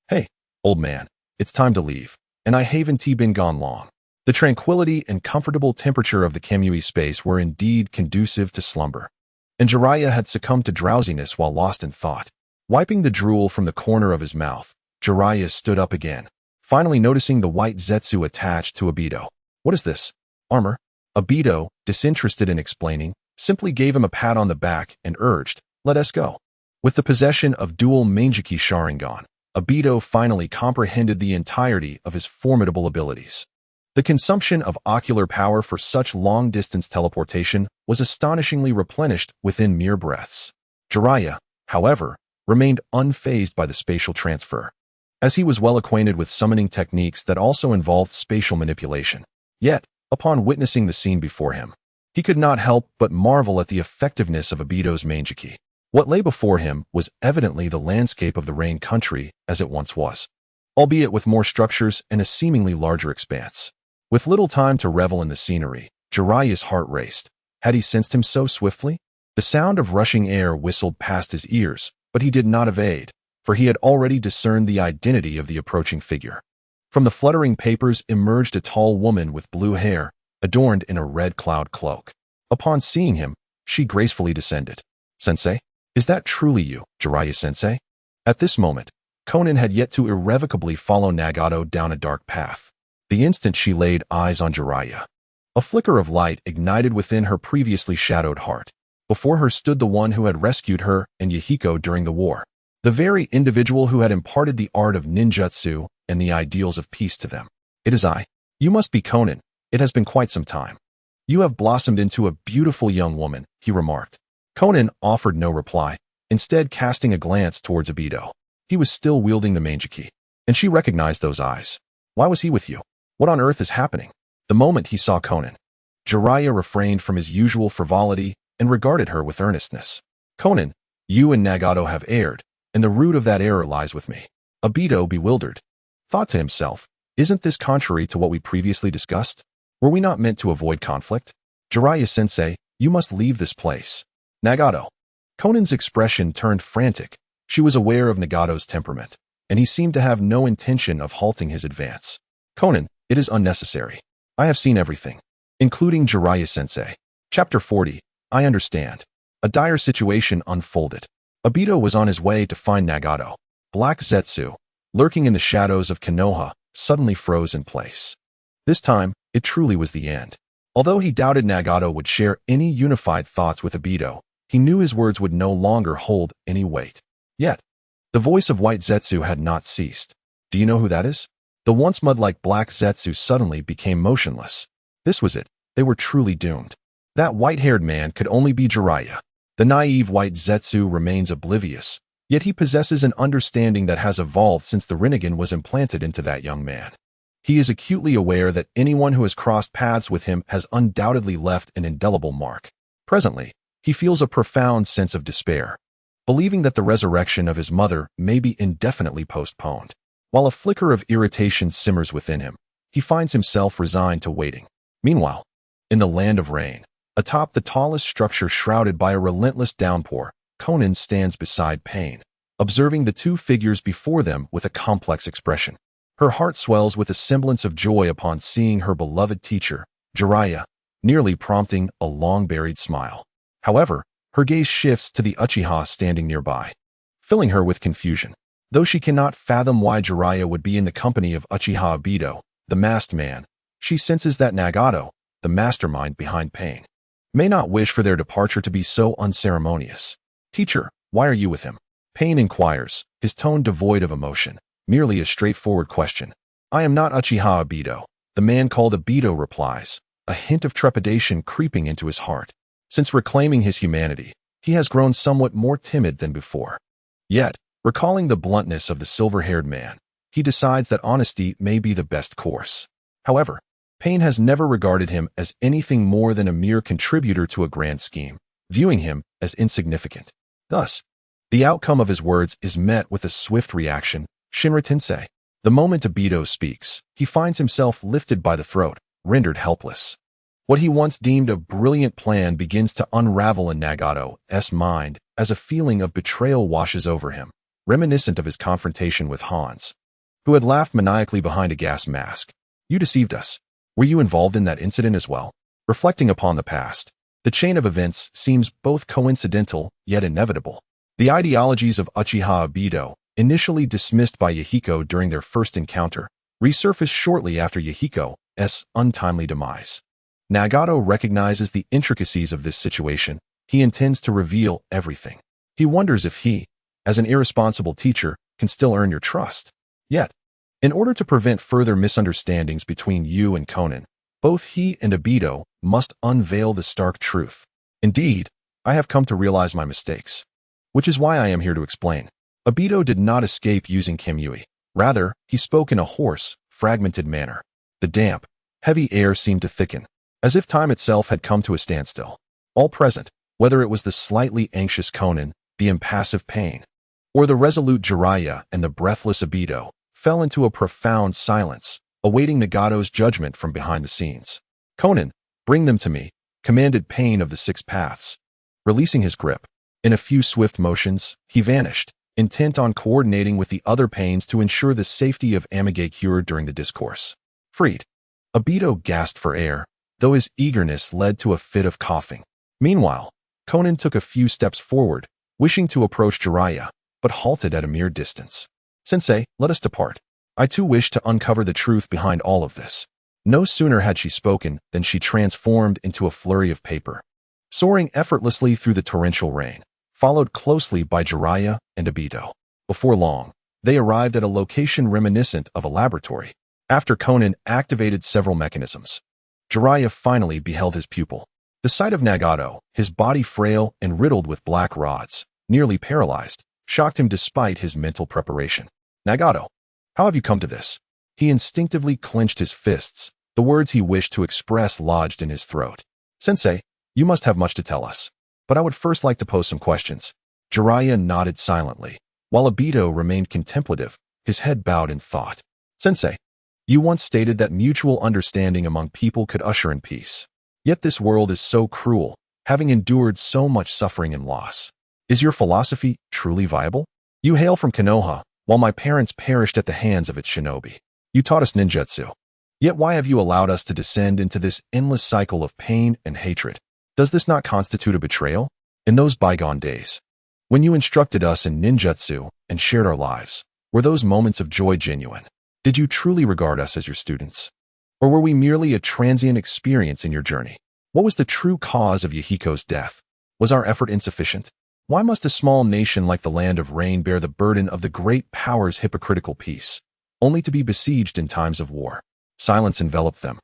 "Hey, old man, it's time to leave, and I haven't been gone long." The tranquility and comfortable temperature of the Kamui space were indeed conducive to slumber, and Jiraiya had succumbed to drowsiness while lost in thought. Wiping the drool from the corner of his mouth, Jiraiya stood up again, finally noticing the White Zetsu attached to Aido. "What is this? Armor?" Aido, disinterested in explaining, simply gave him a pat on the back and urged, "Let us go." With the possession of dual Manjiki Sharingan, Aido finally comprehended the entirety of his formidable abilities. The consumption of ocular power for such long-distance teleportation was astonishingly replenished within mere breaths. Jiraiya, however, remained unfazed by the spatial transfer, as he was well acquainted with summoning techniques that also involved spatial manipulation. Yet, upon witnessing the scene before him, he could not help but marvel at the effectiveness of Aido's Manjiki. What lay before him was evidently the landscape of the Rain Country as it once was, albeit with more structures and a seemingly larger expanse. With little time to revel in the scenery, Jiraiya's heart raced. Had he sensed him so swiftly? The sound of rushing air whistled past his ears, but he did not evade, for he had already discerned the identity of the approaching figure. From the fluttering papers emerged a tall woman with blue hair, adorned in a red cloud cloak. Upon seeing him, she gracefully descended. "Sensei? Is that truly you, Jiraiya-sensei?" At this moment, Conan had yet to irrevocably follow Nagato down a dark path. The instant she laid eyes on Jiraiya, a flicker of light ignited within her previously shadowed heart. Before her stood the one who had rescued her and Yahiko during the war, the very individual who had imparted the art of ninjutsu and the ideals of peace to them. "It is I. You must be Conan. It has been quite some time. You have blossomed into a beautiful young woman," he remarked. Conan offered no reply, instead casting a glance towards Aido. He was still wielding the Manjiki, and she recognized those eyes. "Why was he with you? What on earth is happening?" The moment he saw Conan, Jiraiya refrained from his usual frivolity and regarded her with earnestness. "Conan, you and Nagato have erred, and the root of that error lies with me." Aido, bewildered, thought to himself, "Isn't this contrary to what we previously discussed? Were we not meant to avoid conflict? Jiraiya-sensei, you must leave this place." "Nagato." Conan's expression turned frantic. She was aware of Nagato's temperament, and he seemed to have no intention of halting his advance. "Conan, it is unnecessary. I have seen everything, including Jiraiya-sensei." Chapter 40, I understand. A dire situation unfolded. Aido was on his way to find Nagato. Black Zetsu, lurking in the shadows of Konoha, suddenly froze in place. This time, it truly was the end. Although he doubted Nagato would share any unified thoughts with Aido, he knew his words would no longer hold any weight. Yet, the voice of White Zetsu had not ceased. "Do you know who that is?" The once mud-like Black Zetsu suddenly became motionless. This was it. They were truly doomed. That white-haired man could only be Jiraiya. The naive White Zetsu remains oblivious, Yet he possesses an understanding that has evolved since the Rinnegan was implanted into that young man. He is acutely aware that anyone who has crossed paths with him has undoubtedly left an indelible mark. Presently, he feels a profound sense of despair, believing that the resurrection of his mother may be indefinitely postponed. While a flicker of irritation simmers within him, he finds himself resigned to waiting. Meanwhile, in the land of rain, atop the tallest structure shrouded by a relentless downpour, Conan stands beside Pain, observing the two figures before them with a complex expression. Her heart swells with a semblance of joy upon seeing her beloved teacher, Jiraiya, nearly prompting a long-buried smile. However, her gaze shifts to the Uchiha standing nearby, filling her with confusion. Though she cannot fathom why Jiraiya would be in the company of Uchiha Aido, the masked man, she senses that Nagato, the mastermind behind Pain, may not wish for their departure to be so unceremonious. "Teacher, why are you with him?" Pain inquires, his tone devoid of emotion, merely a straightforward question. "I am not Uchiha Aido," the man called Aido replies, a hint of trepidation creeping into his heart. Since reclaiming his humanity, he has grown somewhat more timid than before. Yet, recalling the bluntness of the silver-haired man, he decides that honesty may be the best course. However, Pain has never regarded him as anything more than a mere contributor to a grand scheme, viewing him as insignificant. Thus, the outcome of his words is met with a swift reaction, Shinra Tensei. The moment Aido speaks, he finds himself lifted by the throat, rendered helpless. What he once deemed a brilliant plan begins to unravel in Nagato's mind as a feeling of betrayal washes over him, reminiscent of his confrontation with Hans, who had laughed maniacally behind a gas mask. "You deceived us. Were you involved in that incident as well?" Reflecting upon the past, the chain of events seems both coincidental yet inevitable. The ideologies of Uchiha Aido, initially dismissed by Yahiko during their first encounter, resurfaced shortly after Yahiko's untimely demise. Nagato recognizes the intricacies of this situation. He intends to reveal everything. He wonders if he, as an irresponsible teacher, can still earn your trust. Yet, in order to prevent further misunderstandings between you and Conan, both he and Aido must unveil the stark truth. "Indeed, I have come to realize my mistakes, which is why I am here to explain." Aido did not escape using Kimui. Rather, he spoke in a hoarse, fragmented manner. The damp, heavy air seemed to thicken, as if time itself had come to a standstill. All present, whether it was the slightly anxious Conan, the impassive Pain, or the resolute Jiraiya and the breathless Aido, fell into a profound silence, awaiting Nagato's judgment from behind the scenes. "Conan, bring them to me," commanded Pain of the Six Paths. Releasing his grip, in a few swift motions, he vanished, intent on coordinating with the other Pains to ensure the safety of Amigakure during the discourse. Freed, Aido gasped for air, though his eagerness led to a fit of coughing. Meanwhile, Conan took a few steps forward, wishing to approach Jiraiya, but halted at a mere distance. "Sensei, let us depart. I too wish to uncover the truth behind all of this." No sooner had she spoken than she transformed into a flurry of paper, soaring effortlessly through the torrential rain, followed closely by Jiraiya and Aido. Before long, they arrived at a location reminiscent of a laboratory. After Conan activated several mechanisms, Jiraiya finally beheld his pupil. The sight of Nagato, his body frail and riddled with black rods, nearly paralyzed, shocked him despite his mental preparation. "Nagato, how have you come to this?" He instinctively clenched his fists, the words he wished to express lodged in his throat. "Sensei, you must have much to tell us, but I would first like to pose some questions." Jiraiya nodded silently, while Aido remained contemplative, his head bowed in thought. "Sensei, you once stated that mutual understanding among people could usher in peace. Yet this world is so cruel, having endured so much suffering and loss. Is your philosophy truly viable? You hail from Konoha, while my parents perished at the hands of its shinobi. You taught us ninjutsu. Yet why have you allowed us to descend into this endless cycle of pain and hatred? Does this not constitute a betrayal? In those bygone days, when you instructed us in ninjutsu and shared our lives, were those moments of joy genuine? Did you truly regard us as your students? Or were we merely a transient experience in your journey? What was the true cause of Yahiko's death? Was our effort insufficient? Why must a small nation like the Land of Rain bear the burden of the great power's hypocritical peace, only to be besieged in times of war? Silence enveloped them.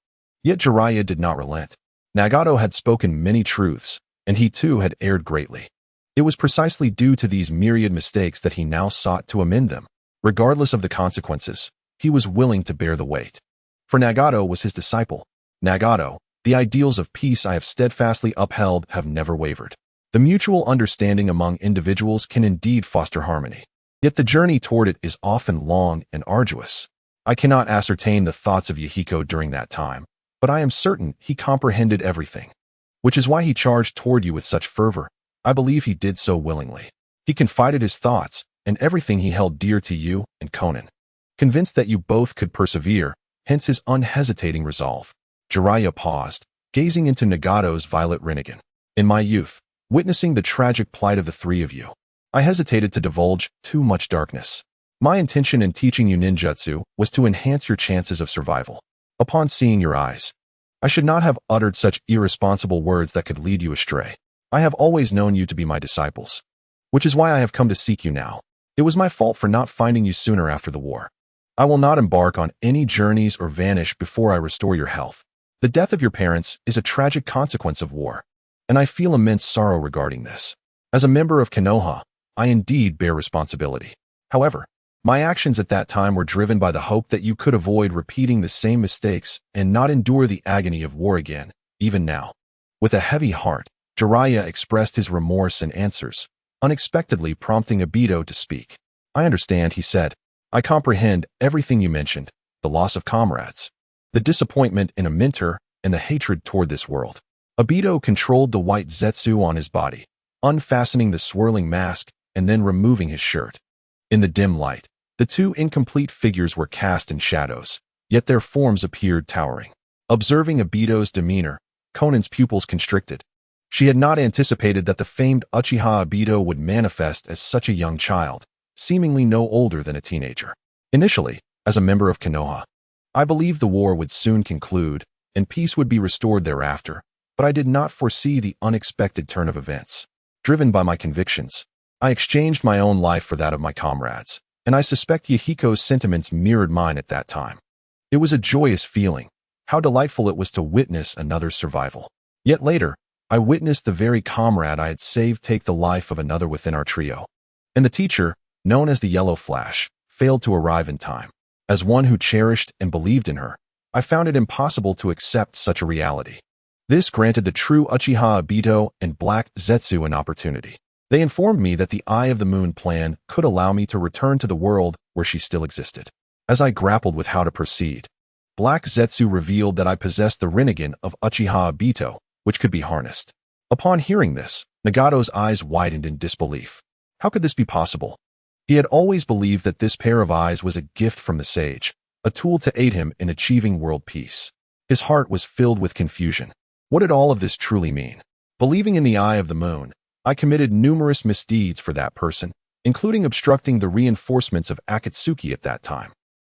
Yet Jiraiya did not relent. Nagato had spoken many truths, and he too had erred greatly. It was precisely due to these myriad mistakes that he now sought to amend them. Regardless of the consequences, he was willing to bear the weight. For Nagato was his disciple. Nagato, the ideals of peace I have steadfastly upheld have never wavered. The mutual understanding among individuals can indeed foster harmony. Yet the journey toward it is often long and arduous. I cannot ascertain the thoughts of Yahiko during that time, but I am certain he comprehended everything. Which is why he charged toward you with such fervor. I believe he did so willingly. He confided his thoughts and everything he held dear to you and Conan, convinced that you both could persevere, hence his unhesitating resolve. Jiraiya paused, gazing into Nagato's violet Rinnegan. In my youth, witnessing the tragic plight of the three of you, I hesitated to divulge too much darkness. My intention in teaching you ninjutsu was to enhance your chances of survival. Upon seeing your eyes, I should not have uttered such irresponsible words that could lead you astray. I have always known you to be my disciples, which is why I have come to seek you now. It was my fault for not finding you sooner after the war. I will not embark on any journeys or vanish before I restore your health. The death of your parents is a tragic consequence of war, and I feel immense sorrow regarding this. As a member of Konoha, I indeed bear responsibility. However, my actions at that time were driven by the hope that you could avoid repeating the same mistakes and not endure the agony of war again, even now. With a heavy heart, Jiraiya expressed his remorse and answers, unexpectedly prompting Aido to speak. I understand, he said. I comprehend everything you mentioned, the loss of comrades, the disappointment in a mentor, and the hatred toward this world. Aido controlled the white zetsu on his body, unfastening the swirling mask and then removing his shirt. In the dim light, the two incomplete figures were cast in shadows, yet their forms appeared towering. Observing Aido's demeanor, Conan's pupils constricted. She had not anticipated that the famed Uchiha Aido would manifest as such a young child, seemingly no older than a teenager. Initially, as a member of Konoha, I believed the war would soon conclude and peace would be restored thereafter, but I did not foresee the unexpected turn of events. Driven by my convictions, I exchanged my own life for that of my comrades, and I suspect Yahiko's sentiments mirrored mine at that time. It was a joyous feeling. How delightful it was to witness another's survival. Yet later, I witnessed the very comrade I had saved take the life of another within our trio. And the teacher, known as the Yellow Flash, failed to arrive in time. As one who cherished and believed in her, I found it impossible to accept such a reality. This granted the true Uchiha Aido and Black Zetsu an opportunity. They informed me that the Eye of the Moon plan could allow me to return to the world where she still existed. As I grappled with how to proceed, Black Zetsu revealed that I possessed the Rinnegan of Uchiha Aido, which could be harnessed. Upon hearing this, Nagato's eyes widened in disbelief. How could this be possible? He had always believed that this pair of eyes was a gift from the sage, a tool to aid him in achieving world peace. His heart was filled with confusion. What did all of this truly mean? Believing in the Eye of the Moon, I committed numerous misdeeds for that person, including obstructing the reinforcements of Akatsuki at that time.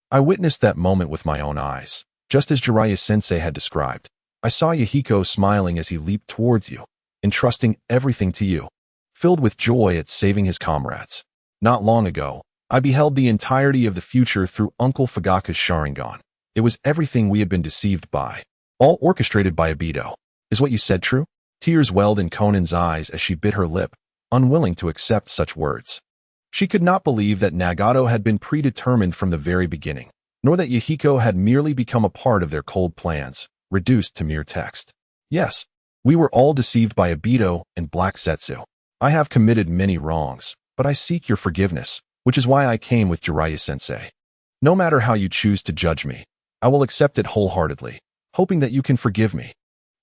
I witnessed that moment with my own eyes, just as Jiraiya-sensei had described. I saw Yahiko smiling as he leaped towards you, entrusting everything to you, filled with joy at saving his comrades. Not long ago, I beheld the entirety of the future through Uncle Fugaka's Sharingan. It was everything we had been deceived by, all orchestrated by Aido. Is what you said true? Tears welled in Conan's eyes as she bit her lip, unwilling to accept such words. She could not believe that Nagato had been predetermined from the very beginning, nor that Yahiko had merely become a part of their cold plans, reduced to mere text. Yes, we were all deceived by Aido and Black Zetsu. I have committed many wrongs, but I seek your forgiveness, which is why I came with Jiraiya-sensei. No matter how you choose to judge me, I will accept it wholeheartedly, hoping that you can forgive me.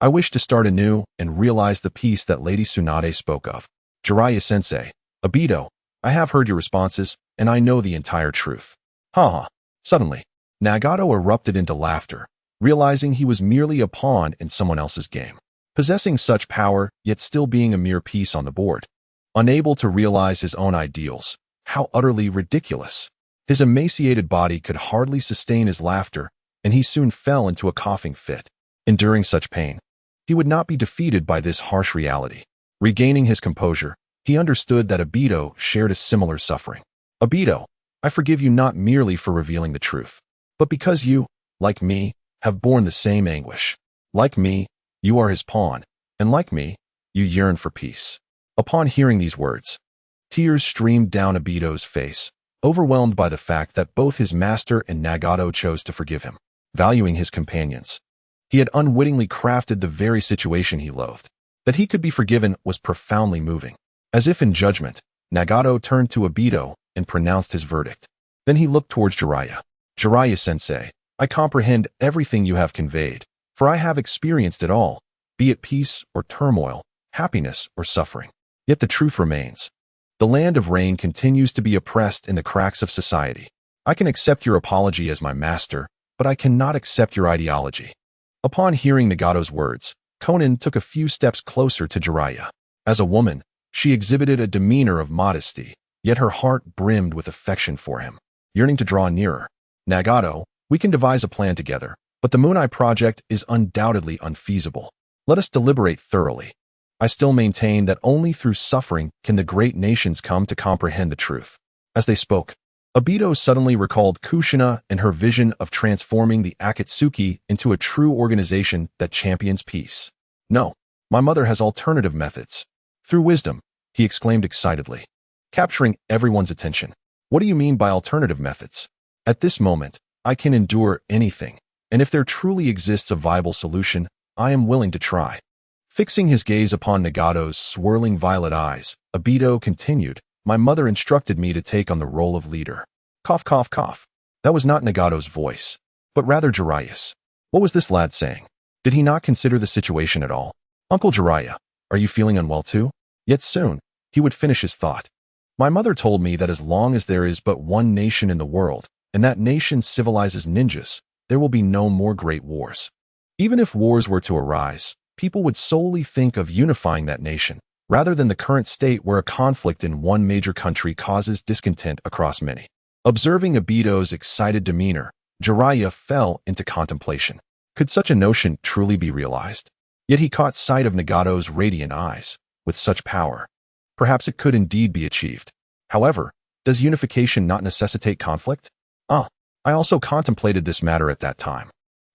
I wish to start anew and realize the peace that Lady Tsunade spoke of. Jiraiya-sensei, Aido, I have heard your responses, and I know the entire truth. Ha. Suddenly, Nagato erupted into laughter, realizing he was merely a pawn in someone else's game. Possessing such power, yet still being a mere piece on the board. Unable to realize his own ideals. How utterly ridiculous. His emaciated body could hardly sustain his laughter, and he soon fell into a coughing fit. Enduring such pain, he would not be defeated by this harsh reality. Regaining his composure, he understood that Aido shared a similar suffering. Aido, I forgive you not merely for revealing the truth, but because you, like me, have borne the same anguish. Like me, you are his pawn, and like me, you yearn for peace. Upon hearing these words, tears streamed down Aido's face, overwhelmed by the fact that both his master and Nagato chose to forgive him, valuing his companions. He had unwittingly crafted the very situation he loathed. That he could be forgiven was profoundly moving. As if in judgment, Nagato turned to Aido and pronounced his verdict. Then he looked towards Jiraiya. Jiraiya-sensei, I comprehend everything you have conveyed, for I have experienced it all, be it peace or turmoil, happiness or suffering. Yet the truth remains. The land of rain continues to be oppressed in the cracks of society. I can accept your apology as my master, but I cannot accept your ideology. Upon hearing Nagato's words, Konan took a few steps closer to Jiraiya. As a woman, she exhibited a demeanor of modesty, yet her heart brimmed with affection for him, yearning to draw nearer. Nagato, we can devise a plan together, but the Moon Eye project is undoubtedly unfeasible. Let us deliberate thoroughly. I still maintain that only through suffering can the great nations come to comprehend the truth. As they spoke, Aido suddenly recalled Kushina and her vision of transforming the Akatsuki into a true organization that champions peace. No, my mother has alternative methods. Through wisdom, he exclaimed excitedly, capturing everyone's attention. What do you mean by alternative methods? At this moment, I can endure anything, and if there truly exists a viable solution, I am willing to try. Fixing his gaze upon Nagato's swirling violet eyes, Aido continued, my mother instructed me to take on the role of leader. Cough, cough, cough. That was not Nagato's voice, but rather Jiraiya's. What was this lad saying? Did he not consider the situation at all? Uncle Jiraiya, are you feeling unwell too? Yet soon, he would finish his thought. My mother told me that as long as there is but one nation in the world, and that nation civilizes ninjas, there will be no more great wars. Even if wars were to arise, people would solely think of unifying that nation, rather than the current state where a conflict in one major country causes discontent across many. Observing Aido's excited demeanor, Jiraiya fell into contemplation. Could such a notion truly be realized? Yet he caught sight of Nagato's radiant eyes. With such power, perhaps it could indeed be achieved. However, does unification not necessitate conflict? I also contemplated this matter at that time.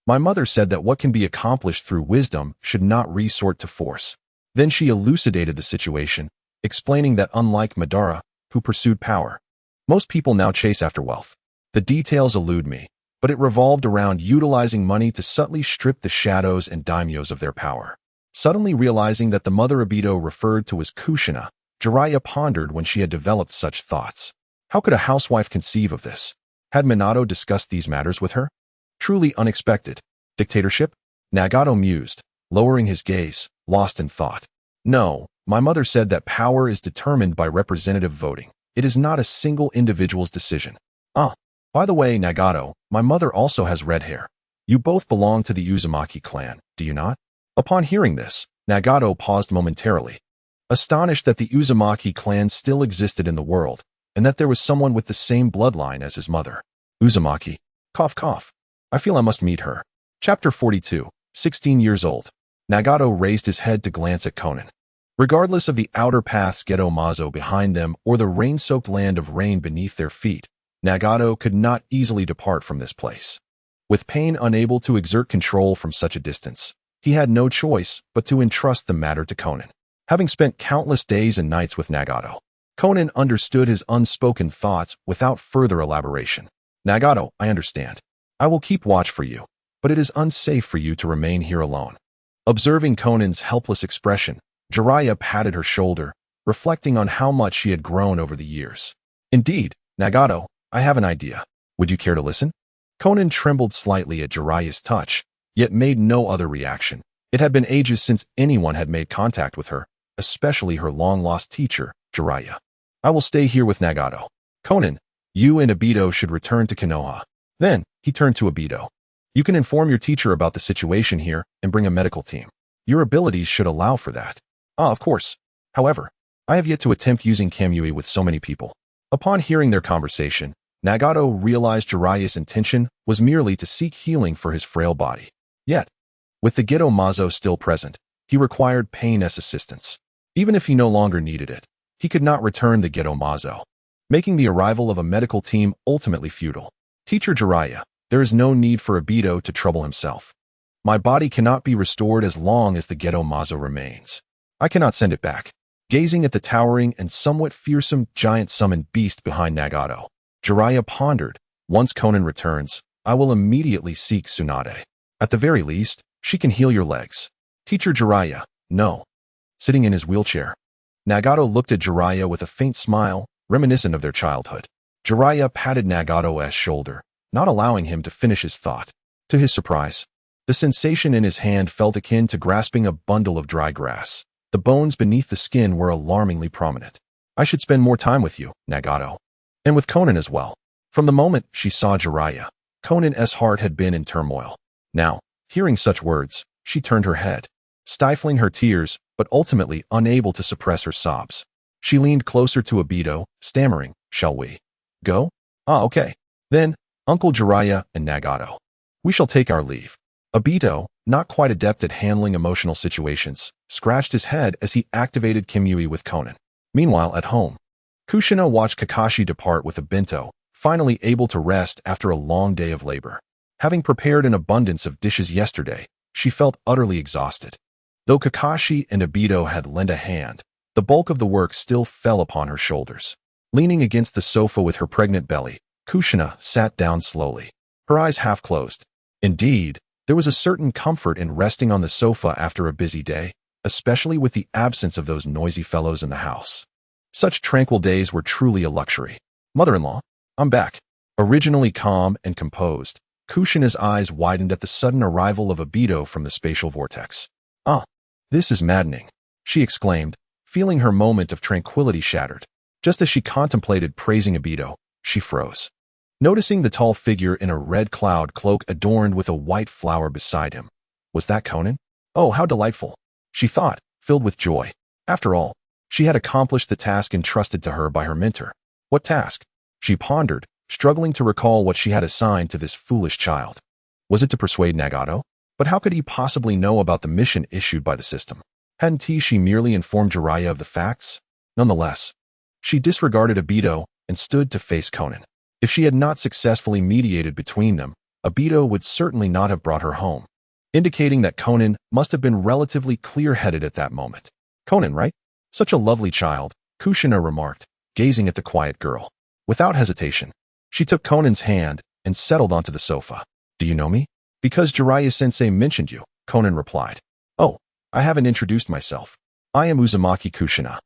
My mother said that what can be accomplished through wisdom should not resort to force. Then she elucidated the situation, explaining that unlike Madara, who pursued power, most people now chase after wealth. The details elude me, but it revolved around utilizing money to subtly strip the shadows and daimyos of their power. Suddenly realizing that the mother Aido referred to as Kushina, Jiraiya pondered when she had developed such thoughts. How could a housewife conceive of this? Had Minato discussed these matters with her? Truly unexpected. Dictatorship? Nagato mused, lowering his gaze, lost in thought. No, my mother said that power is determined by representative voting. It is not a single individual's decision. By the way, Nagato, my mother also has red hair. You both belong to the Uzumaki clan, do you not? Upon hearing this, Nagato paused momentarily, astonished that the Uzumaki clan still existed in the world, and that there was someone with the same bloodline as his mother. Uzumaki. Cough, cough. I feel I must meet her. Chapter 42, 16 years old. Nagato raised his head to glance at Konan. Regardless of the outer path's Ghetto Mazo behind them or the rain-soaked land of rain beneath their feet, Nagato could not easily depart from this place. With pain unable to exert control from such a distance, he had no choice but to entrust the matter to Konan. Having spent countless days and nights with Nagato, Konan understood his unspoken thoughts without further elaboration. Nagato, I understand. I will keep watch for you, but it is unsafe for you to remain here alone. Observing Konan's helpless expression, Jiraiya patted her shoulder, reflecting on how much she had grown over the years. Indeed, Nagato, I have an idea. Would you care to listen? Konan trembled slightly at Jiraiya's touch, yet made no other reaction. It had been ages since anyone had made contact with her, especially her long-lost teacher, Jiraiya. I will stay here with Nagato. Konan, you and Aido should return to Konoha. Then, he turned to Aido. You can inform your teacher about the situation here and bring a medical team. Your abilities should allow for that. Of course. However, I have yet to attempt using Kamui with so many people. Upon hearing their conversation, Nagato realized Jiraiya's intention was merely to seek healing for his frail body. Yet, with the Ghetto Mazo still present, he required Pain's assistance. Even if he no longer needed it, he could not return the Ghetto Mazo, making the arrival of a medical team ultimately futile. Teacher Jiraiya, there is no need for Aido to trouble himself. My body cannot be restored as long as the Ghetto Mazo remains. I cannot send it back. gazing at the towering and somewhat fearsome giant summoned beast behind Nagato. Jiraiya pondered, once Konan returns, I will immediately seek Tsunade. At the very least, she can heal your legs. Teacher Jiraiya, no. Sitting in his wheelchair. Nagato looked at Jiraiya with a faint smile, reminiscent of their childhood. Jiraiya patted Nagato's shoulder, not allowing him to finish his thought. To his surprise, the sensation in his hand felt akin to grasping a bundle of dry grass. The bones beneath the skin were alarmingly prominent. I should spend more time with you, Nagato. And with Konan as well. From the moment she saw Jiraiya, Konan's heart had been in turmoil. Now, hearing such words, she turned her head, stifling her tears, but ultimately unable to suppress her sobs. She leaned closer to Aido, stammering, shall we go? Ah, okay. Then, Uncle Jiraiya and Nagato. We shall take our leave. Aido, not quite adept at handling emotional situations, scratched his head as he activated Kimui with Konan. Meanwhile, at home, Kushina watched Kakashi depart with a bento, finally able to rest after a long day of labor. Having prepared an abundance of dishes yesterday, she felt utterly exhausted. Though Kakashi and Aido had lent a hand, the bulk of the work still fell upon her shoulders. Leaning against the sofa with her pregnant belly, Kushina sat down slowly, her eyes half closed. Indeed, there was a certain comfort in resting on the sofa after a busy day, especially with the absence of those noisy fellows in the house. Such tranquil days were truly a luxury. Mother-in-law, I'm back. Originally calm and composed, Kushina's eyes widened at the sudden arrival of Aido from the spatial vortex. Ah, this is maddening, she exclaimed, feeling her moment of tranquility shattered. Just as she contemplated praising Aido, she froze. Noticing the tall figure in a red cloud cloak adorned with a white flower beside him. Was that Konan? Oh, how delightful, she thought, filled with joy. After all, she had accomplished the task entrusted to her by her mentor. What task? She pondered, struggling to recall what she had assigned to this foolish child. Was it to persuade Nagato? But how could he possibly know about the mission issued by the system? Hadn't she merely informed Jiraiya of the facts? Nonetheless, she disregarded Aido and stood to face Konan. If she had not successfully mediated between them, Aido would certainly not have brought her home, indicating that Konan must have been relatively clear-headed at that moment. Konan, right? Such a lovely child, Kushina remarked, gazing at the quiet girl. Without hesitation, she took Konan's hand and settled onto the sofa. Do you know me? Because Jiraiya-sensei mentioned you, Konan replied. Oh, I haven't introduced myself. I am Uzumaki Kushina,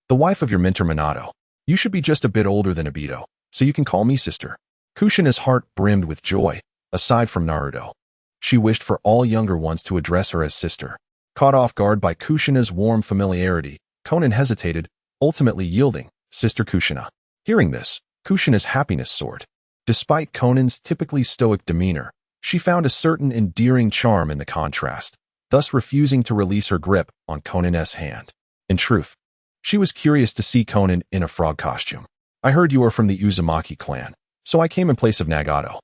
the wife of your mentor Minato. You should be just a bit older than Aido, so you can call me sister. Kushina's heart brimmed with joy, aside from Naruto. She wished for all younger ones to address her as sister. Caught off guard by Kushina's warm familiarity, Konan hesitated, ultimately yielding, Sister Kushina. Hearing this, Kushina's happiness soared. Despite Konan's typically stoic demeanor, she found a certain endearing charm in the contrast, thus refusing to release her grip on Konan's hand. In truth, she was curious to see Konan in a frog costume. I heard you are from the Uzumaki clan, so I came in place of Nagato.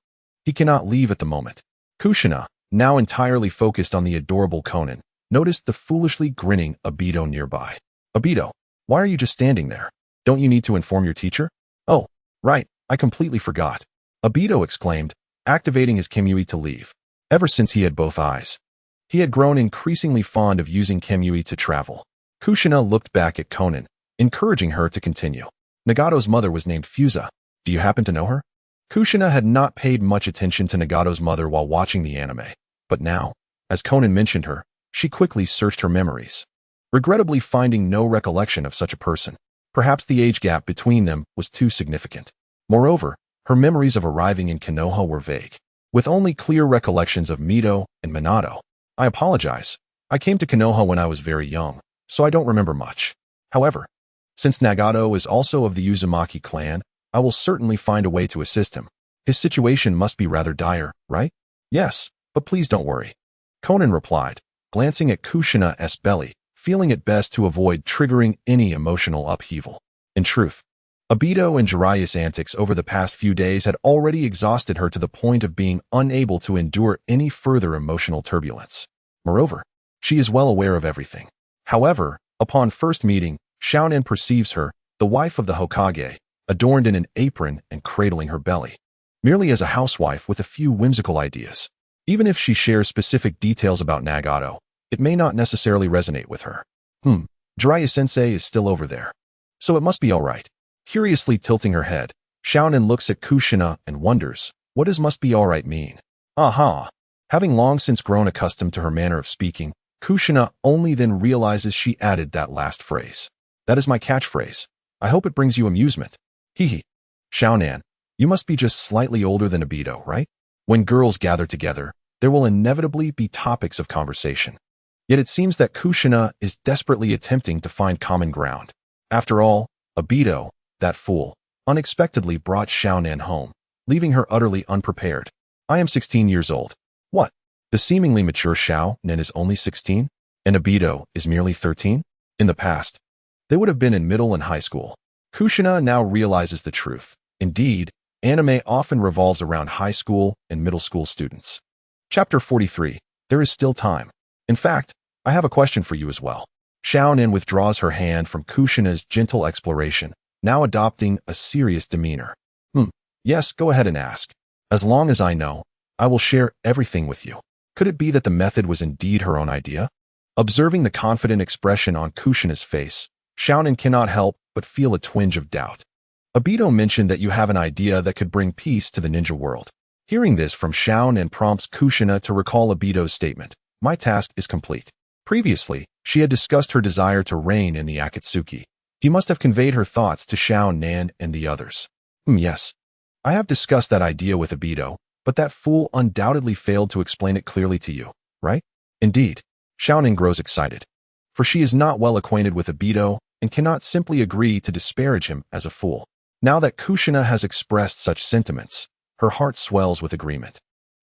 He cannot leave at the moment. Kushina, now entirely focused on the adorable Konan, noticed the foolishly grinning Aido nearby. Aido, why are you just standing there? Don't you need to inform your teacher? Oh, right, I completely forgot. Aido exclaimed, activating his Kimui to leave. Ever since he had both eyes, he had grown increasingly fond of using Kimui to travel. Kushina looked back at Konan, encouraging her to continue. Nagato's mother was named Fusa. Do you happen to know her? Kushina had not paid much attention to Nagato's mother while watching the anime, but now, as Konan mentioned her, she quickly searched her memories, regrettably finding no recollection of such a person. Perhaps the age gap between them was too significant. Moreover, her memories of arriving in Konoha were vague, with only clear recollections of Mito and Minato. I apologize. I came to Konoha when I was very young, so I don't remember much. However, since Nagato is also of the Uzumaki clan, I will certainly find a way to assist him. His situation must be rather dire, right? Yes, but please don't worry. Konan replied, glancing at Kushina's belly, feeling it best to avoid triggering any emotional upheaval. In truth, Aido and Jiraiya's antics over the past few days had already exhausted her to the point of being unable to endure any further emotional turbulence. Moreover, she is well aware of everything. However, upon first meeting, Xiaonan perceives her, the wife of the Hokage, adorned in an apron and cradling her belly, merely as a housewife with a few whimsical ideas. Even if she shares specific details about Nagato, it may not necessarily resonate with her. Jiraiya-sensei is still over there. So it must be all right. Curiously tilting her head, Xiaonan looks at Kushina and wonders, what does must be all right mean? Aha! Having long since grown accustomed to her manner of speaking, Kushina only then realizes she added that last phrase. That is my catchphrase. I hope it brings you amusement. Hee. Xiaonan, you must be just slightly older than Aido, right? When girls gather together, there will inevitably be topics of conversation. Yet it seems that Kushina is desperately attempting to find common ground. After all, Aido, that fool, unexpectedly brought Xiaonan home, leaving her utterly unprepared. I am 16 years old. What? The seemingly mature Xiaonan is only 16? And Aido is merely 13? In the past, they would have been in middle and high school. Kushina now realizes the truth. Indeed, anime often revolves around high school and middle school students. Chapter 43. There is still time. In fact, I have a question for you as well. Xiaonan withdraws her hand from Kushina's gentle exploration, now adopting a serious demeanor. Yes, go ahead and ask. As long as I know, I will share everything with you. Could it be that the method was indeed her own idea? Observing the confident expression on Kushina's face, Xiaonan cannot help but feel a twinge of doubt. Aido mentioned that you have an idea that could bring peace to the ninja world. Hearing this from Xiaonan prompts Kushina to recall Aido's statement. My task is complete. Previously, she had discussed her desire to reign in the Akatsuki. He must have conveyed her thoughts to Xiaonan and the others. Yes. I have discussed that idea with Aido, but that fool undoubtedly failed to explain it clearly to you, right? Indeed. Xiaonan grows excited. For she is not well acquainted with Aido and cannot simply agree to disparage him as a fool. Now that Kushina has expressed such sentiments, her heart swells with agreement.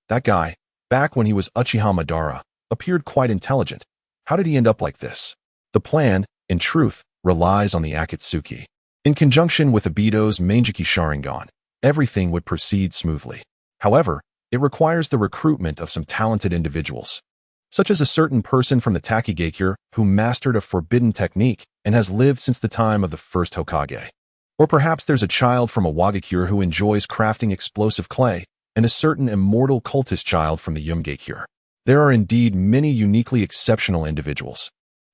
That guy, back when he was Uchiha Madara, appeared quite intelligent. How did he end up like this? The plan, in truth, relies on the Akatsuki. In conjunction with Aido's Mangeki Sharingan, everything would proceed smoothly. However, it requires the recruitment of some talented individuals, such as a certain person from the Takigakure who mastered a forbidden technique and has lived since the time of the first Hokage. Or perhaps there's a child from a Wagakure who enjoys crafting explosive clay, and a certain immortal cultist child from the Yumgakure. There are indeed many uniquely exceptional individuals.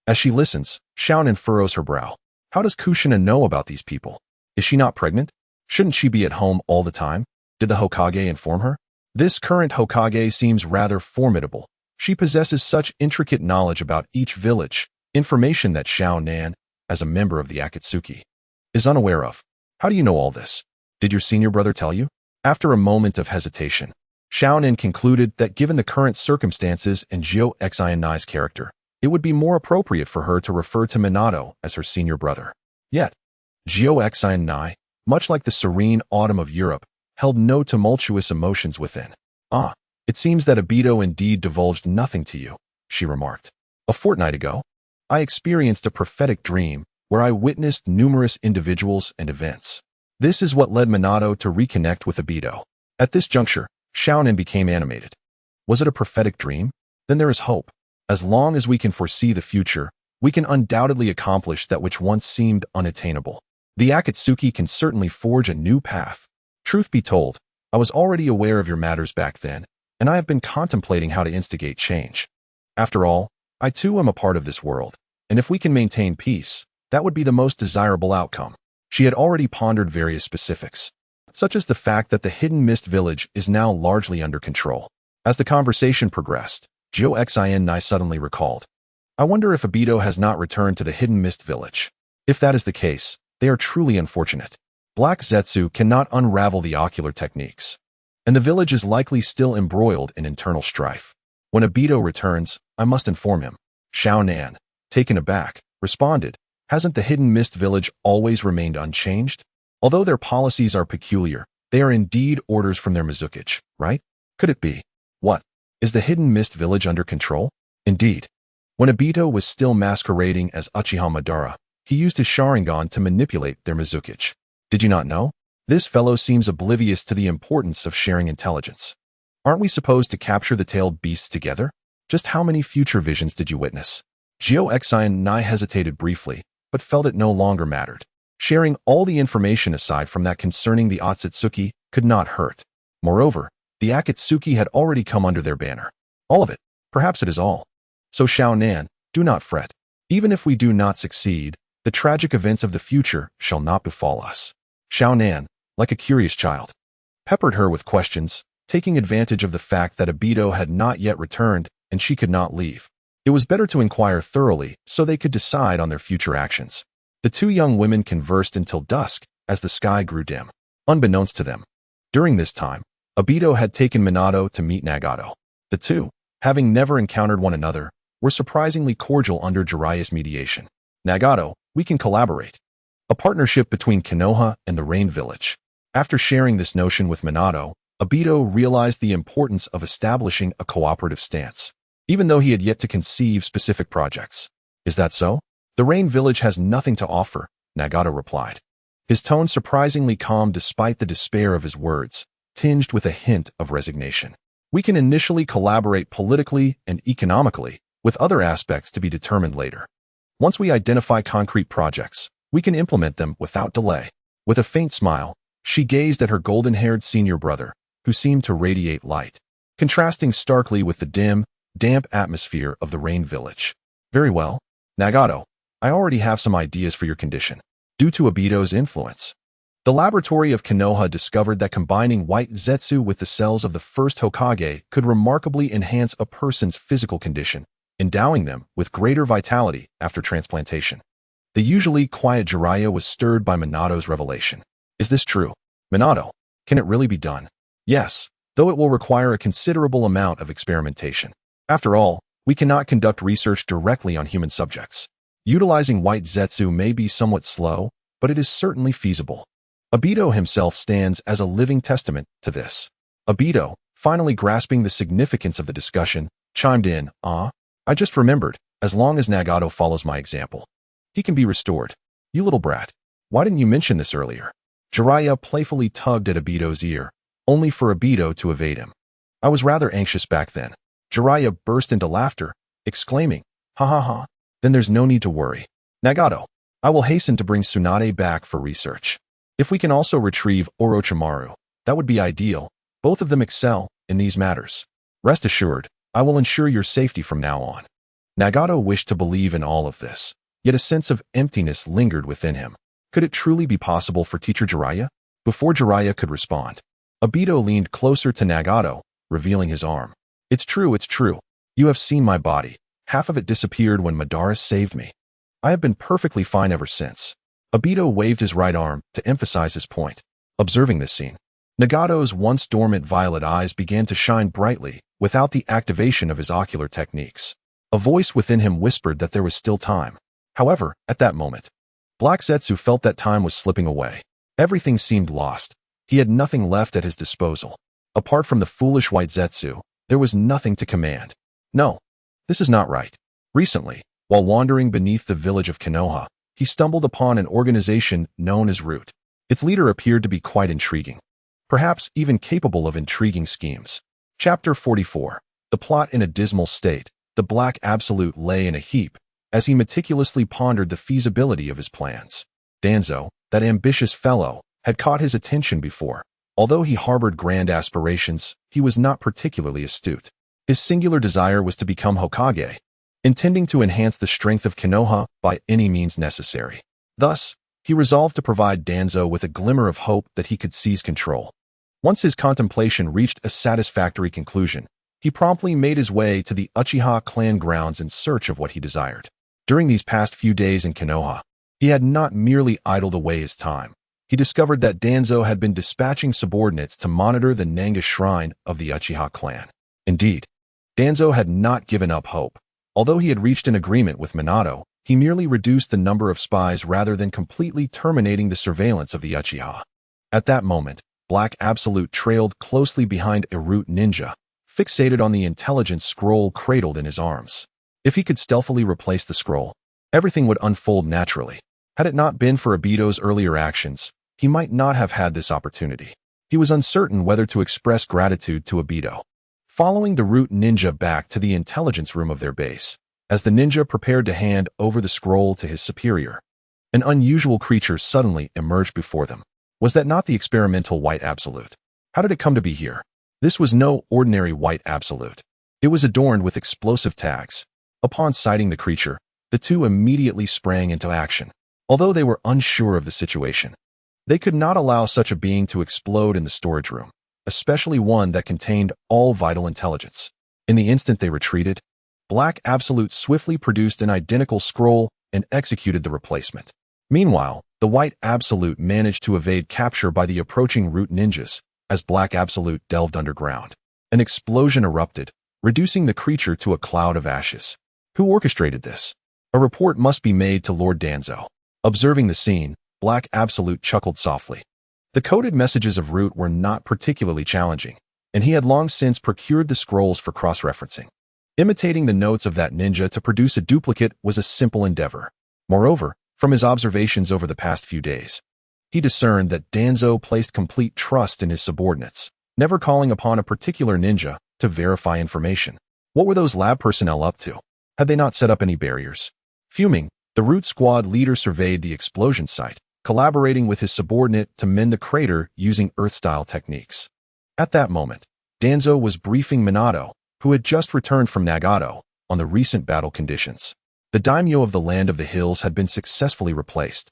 As she listens, Xiaonan furrows her brow. How does Kushina know about these people? Is she not pregnant? Shouldn't she be at home all the time? Did the Hokage inform her? This current Hokage seems rather formidable. She possesses such intricate knowledge about each village, information that Xiaonan, as a member of the Akatsuki, is unaware of. How do you know all this? Did your senior brother tell you? After a moment of hesitation, Xiaonan concluded that given the current circumstances and Xianai's character, it would be more appropriate for her to refer to Minato as her senior brother. Yet, Xianai, much like the serene autumn of Europe, held no tumultuous emotions within. It seems that Aido indeed divulged nothing to you, she remarked. A fortnight ago, I experienced a prophetic dream where I witnessed numerous individuals and events. This is what led Minato to reconnect with Aido. At this juncture, Xiaonan became animated. Was it a prophetic dream? Then there is hope. As long as we can foresee the future, we can undoubtedly accomplish that which once seemed unattainable. The Akatsuki can certainly forge a new path. Truth be told, I was already aware of your matters back then, and I have been contemplating how to instigate change. After all, I too am a part of this world, and if we can maintain peace, that would be the most desirable outcome. She had already pondered various specifics, such as the fact that the Hidden Mist village is now largely under control. As the conversation progressed, Xianai suddenly recalled, I wonder if Aido has not returned to the Hidden Mist village. If that is the case, they are truly unfortunate. Black Zetsu cannot unravel the ocular techniques, and the village is likely still embroiled in internal strife. When Aido returns, I must inform him. Xiaonan, taken aback, responded, hasn't the Hidden Mist village always remained unchanged? Although their policies are peculiar, they are indeed orders from their Mizukage, right? Could it be? What? Is the Hidden Mist village under control? Indeed. When Aido was still masquerading as Uchiha Madara, he used his Sharingan to manipulate their Mizukage. Did you not know? This fellow seems oblivious to the importance of sharing intelligence. Aren't we supposed to capture the tailed beasts together? Just how many future visions did you witness? Xianai hesitated briefly, but felt it no longer mattered. Sharing all the information aside from that concerning the Akatsuki could not hurt. Moreover, the Akatsuki had already come under their banner. All of it. Perhaps it is all. So Xiaonan, do not fret. Even if we do not succeed, the tragic events of the future shall not befall us. Xiao Nan, like a curious child, peppered her with questions, taking advantage of the fact that Aido had not yet returned and she could not leave. It was better to inquire thoroughly so they could decide on their future actions. The two young women conversed until dusk as the sky grew dim. Unbeknownst to them, during this time, Aido had taken Minato to meet Nagato. The two, having never encountered one another, were surprisingly cordial under Jiraiya's mediation. Nagato, we can collaborate. A partnership between Konoha and the Rain Village. After sharing this notion with Minato, Aido realized the importance of establishing a cooperative stance, even though he had yet to conceive specific projects. Is that so? The Rain Village has nothing to offer, Nagato replied. His tone surprisingly calm despite the despair of his words, tinged with a hint of resignation. We can initially collaborate politically and economically, with other aspects to be determined later. Once we identify concrete projects, we can implement them without delay. With a faint smile, she gazed at her golden-haired senior brother, who seemed to radiate light, contrasting starkly with the dim, damp atmosphere of the Rain Village. Very well, Nagato, I already have some ideas for your condition. Due to Aido's influence, the laboratory of Konoha discovered that combining white zetsu with the cells of the first Hokage could remarkably enhance a person's physical condition, endowing them with greater vitality after transplantation. The usually quiet Jiraiya was stirred by Minato's revelation. Is this true? Minato, can it really be done? Yes, though it will require a considerable amount of experimentation. After all, we cannot conduct research directly on human subjects. Utilizing white zetsu may be somewhat slow, but it is certainly feasible. Aido himself stands as a living testament to this. Aido, finally grasping the significance of the discussion, chimed in, I just remembered, as long as Nagato follows my example, he can be restored. You little brat, why didn't you mention this earlier? Jiraiya playfully tugged at Aido's ear, only for Aido to evade him. I was rather anxious back then. Jiraiya burst into laughter, exclaiming, ha ha ha, then there's no need to worry. Nagato, I will hasten to bring Tsunade back for research. If we can also retrieve Orochimaru, that would be ideal. Both of them excel in these matters. Rest assured, I will ensure your safety from now on. Nagato wished to believe in all of this, yet a sense of emptiness lingered within him. Could it truly be possible for Teacher Jiraiya? Before Jiraiya could respond, Aido leaned closer to Nagato, revealing his arm. It's true. You have seen my body. Half of it disappeared when Madara saved me. I have been perfectly fine ever since. Aido waved his right arm to emphasize his point. Observing this scene, Nagato's once dormant violet eyes began to shine brightly without the activation of his ocular techniques. A voice within him whispered that there was still time. However, at that moment, Black Zetsu felt that time was slipping away. Everything seemed lost. He had nothing left at his disposal. Apart from the foolish white Zetsu, there was nothing to command. No, this is not right. Recently, while wandering beneath the village of Konoha, he stumbled upon an organization known as Root. Its leader appeared to be quite intriguing, perhaps even capable of intriguing schemes. Chapter 44. The plot in a dismal state. The Black Absolute lay in a heap as he meticulously pondered the feasibility of his plans. Danzo, that ambitious fellow, had caught his attention before. Although he harbored grand aspirations, he was not particularly astute. His singular desire was to become Hokage, intending to enhance the strength of Konoha by any means necessary. Thus, he resolved to provide Danzo with a glimmer of hope that he could seize control. Once his contemplation reached a satisfactory conclusion, he promptly made his way to the Uchiha clan grounds in search of what he desired. During these past few days in Konoha, he had not merely idled away his time. He discovered that Danzo had been dispatching subordinates to monitor the Nanga shrine of the Uchiha clan. Indeed, Danzo had not given up hope. Although he had reached an agreement with Minato, he merely reduced the number of spies rather than completely terminating the surveillance of the Uchiha. At that moment, Black Absolute trailed closely behind a Root ninja, fixated on the intelligence scroll cradled in his arms. If he could stealthily replace the scroll, everything would unfold naturally. Had it not been for Aido's earlier actions, he might not have had this opportunity. He was uncertain whether to express gratitude to Aido. Following the Root ninja back to the intelligence room of their base, as the ninja prepared to hand over the scroll to his superior, an unusual creature suddenly emerged before them. Was that not the experimental White Absolute? How did it come to be here? This was no ordinary White Absolute. It was adorned with explosive tags. Upon sighting the creature, The two immediately sprang into action. Although they were unsure of the situation, they could not allow such a being to explode in the storage room, especially one that contained all vital intelligence. In the instant they retreated, Black Absolute swiftly produced an identical scroll and executed the replacement. Meanwhile, the White Absolute managed to evade capture by the approaching Root ninjas as Black Absolute delved underground. An explosion erupted, reducing the creature to a cloud of ashes. Who orchestrated this? A report must be made to Lord Danzo. Observing the scene, Black Absolute chuckled softly. The coded messages of Root were not particularly challenging, and he had long since procured the scrolls for cross-referencing. Imitating the notes of that ninja to produce a duplicate was a simple endeavor. Moreover, from his observations over the past few days, he discerned that Danzo placed complete trust in his subordinates, never calling upon a particular ninja to verify information. What were those lab personnel up to? Had they not set up any barriers? Fuming, the Root Squad leader surveyed the explosion site, collaborating with his subordinate to mend the crater using Earth-style techniques. At that moment, Danzo was briefing Minato, who had just returned from Nagato, on the recent battle conditions. The daimyo of the Land of the Hills had been successfully replaced,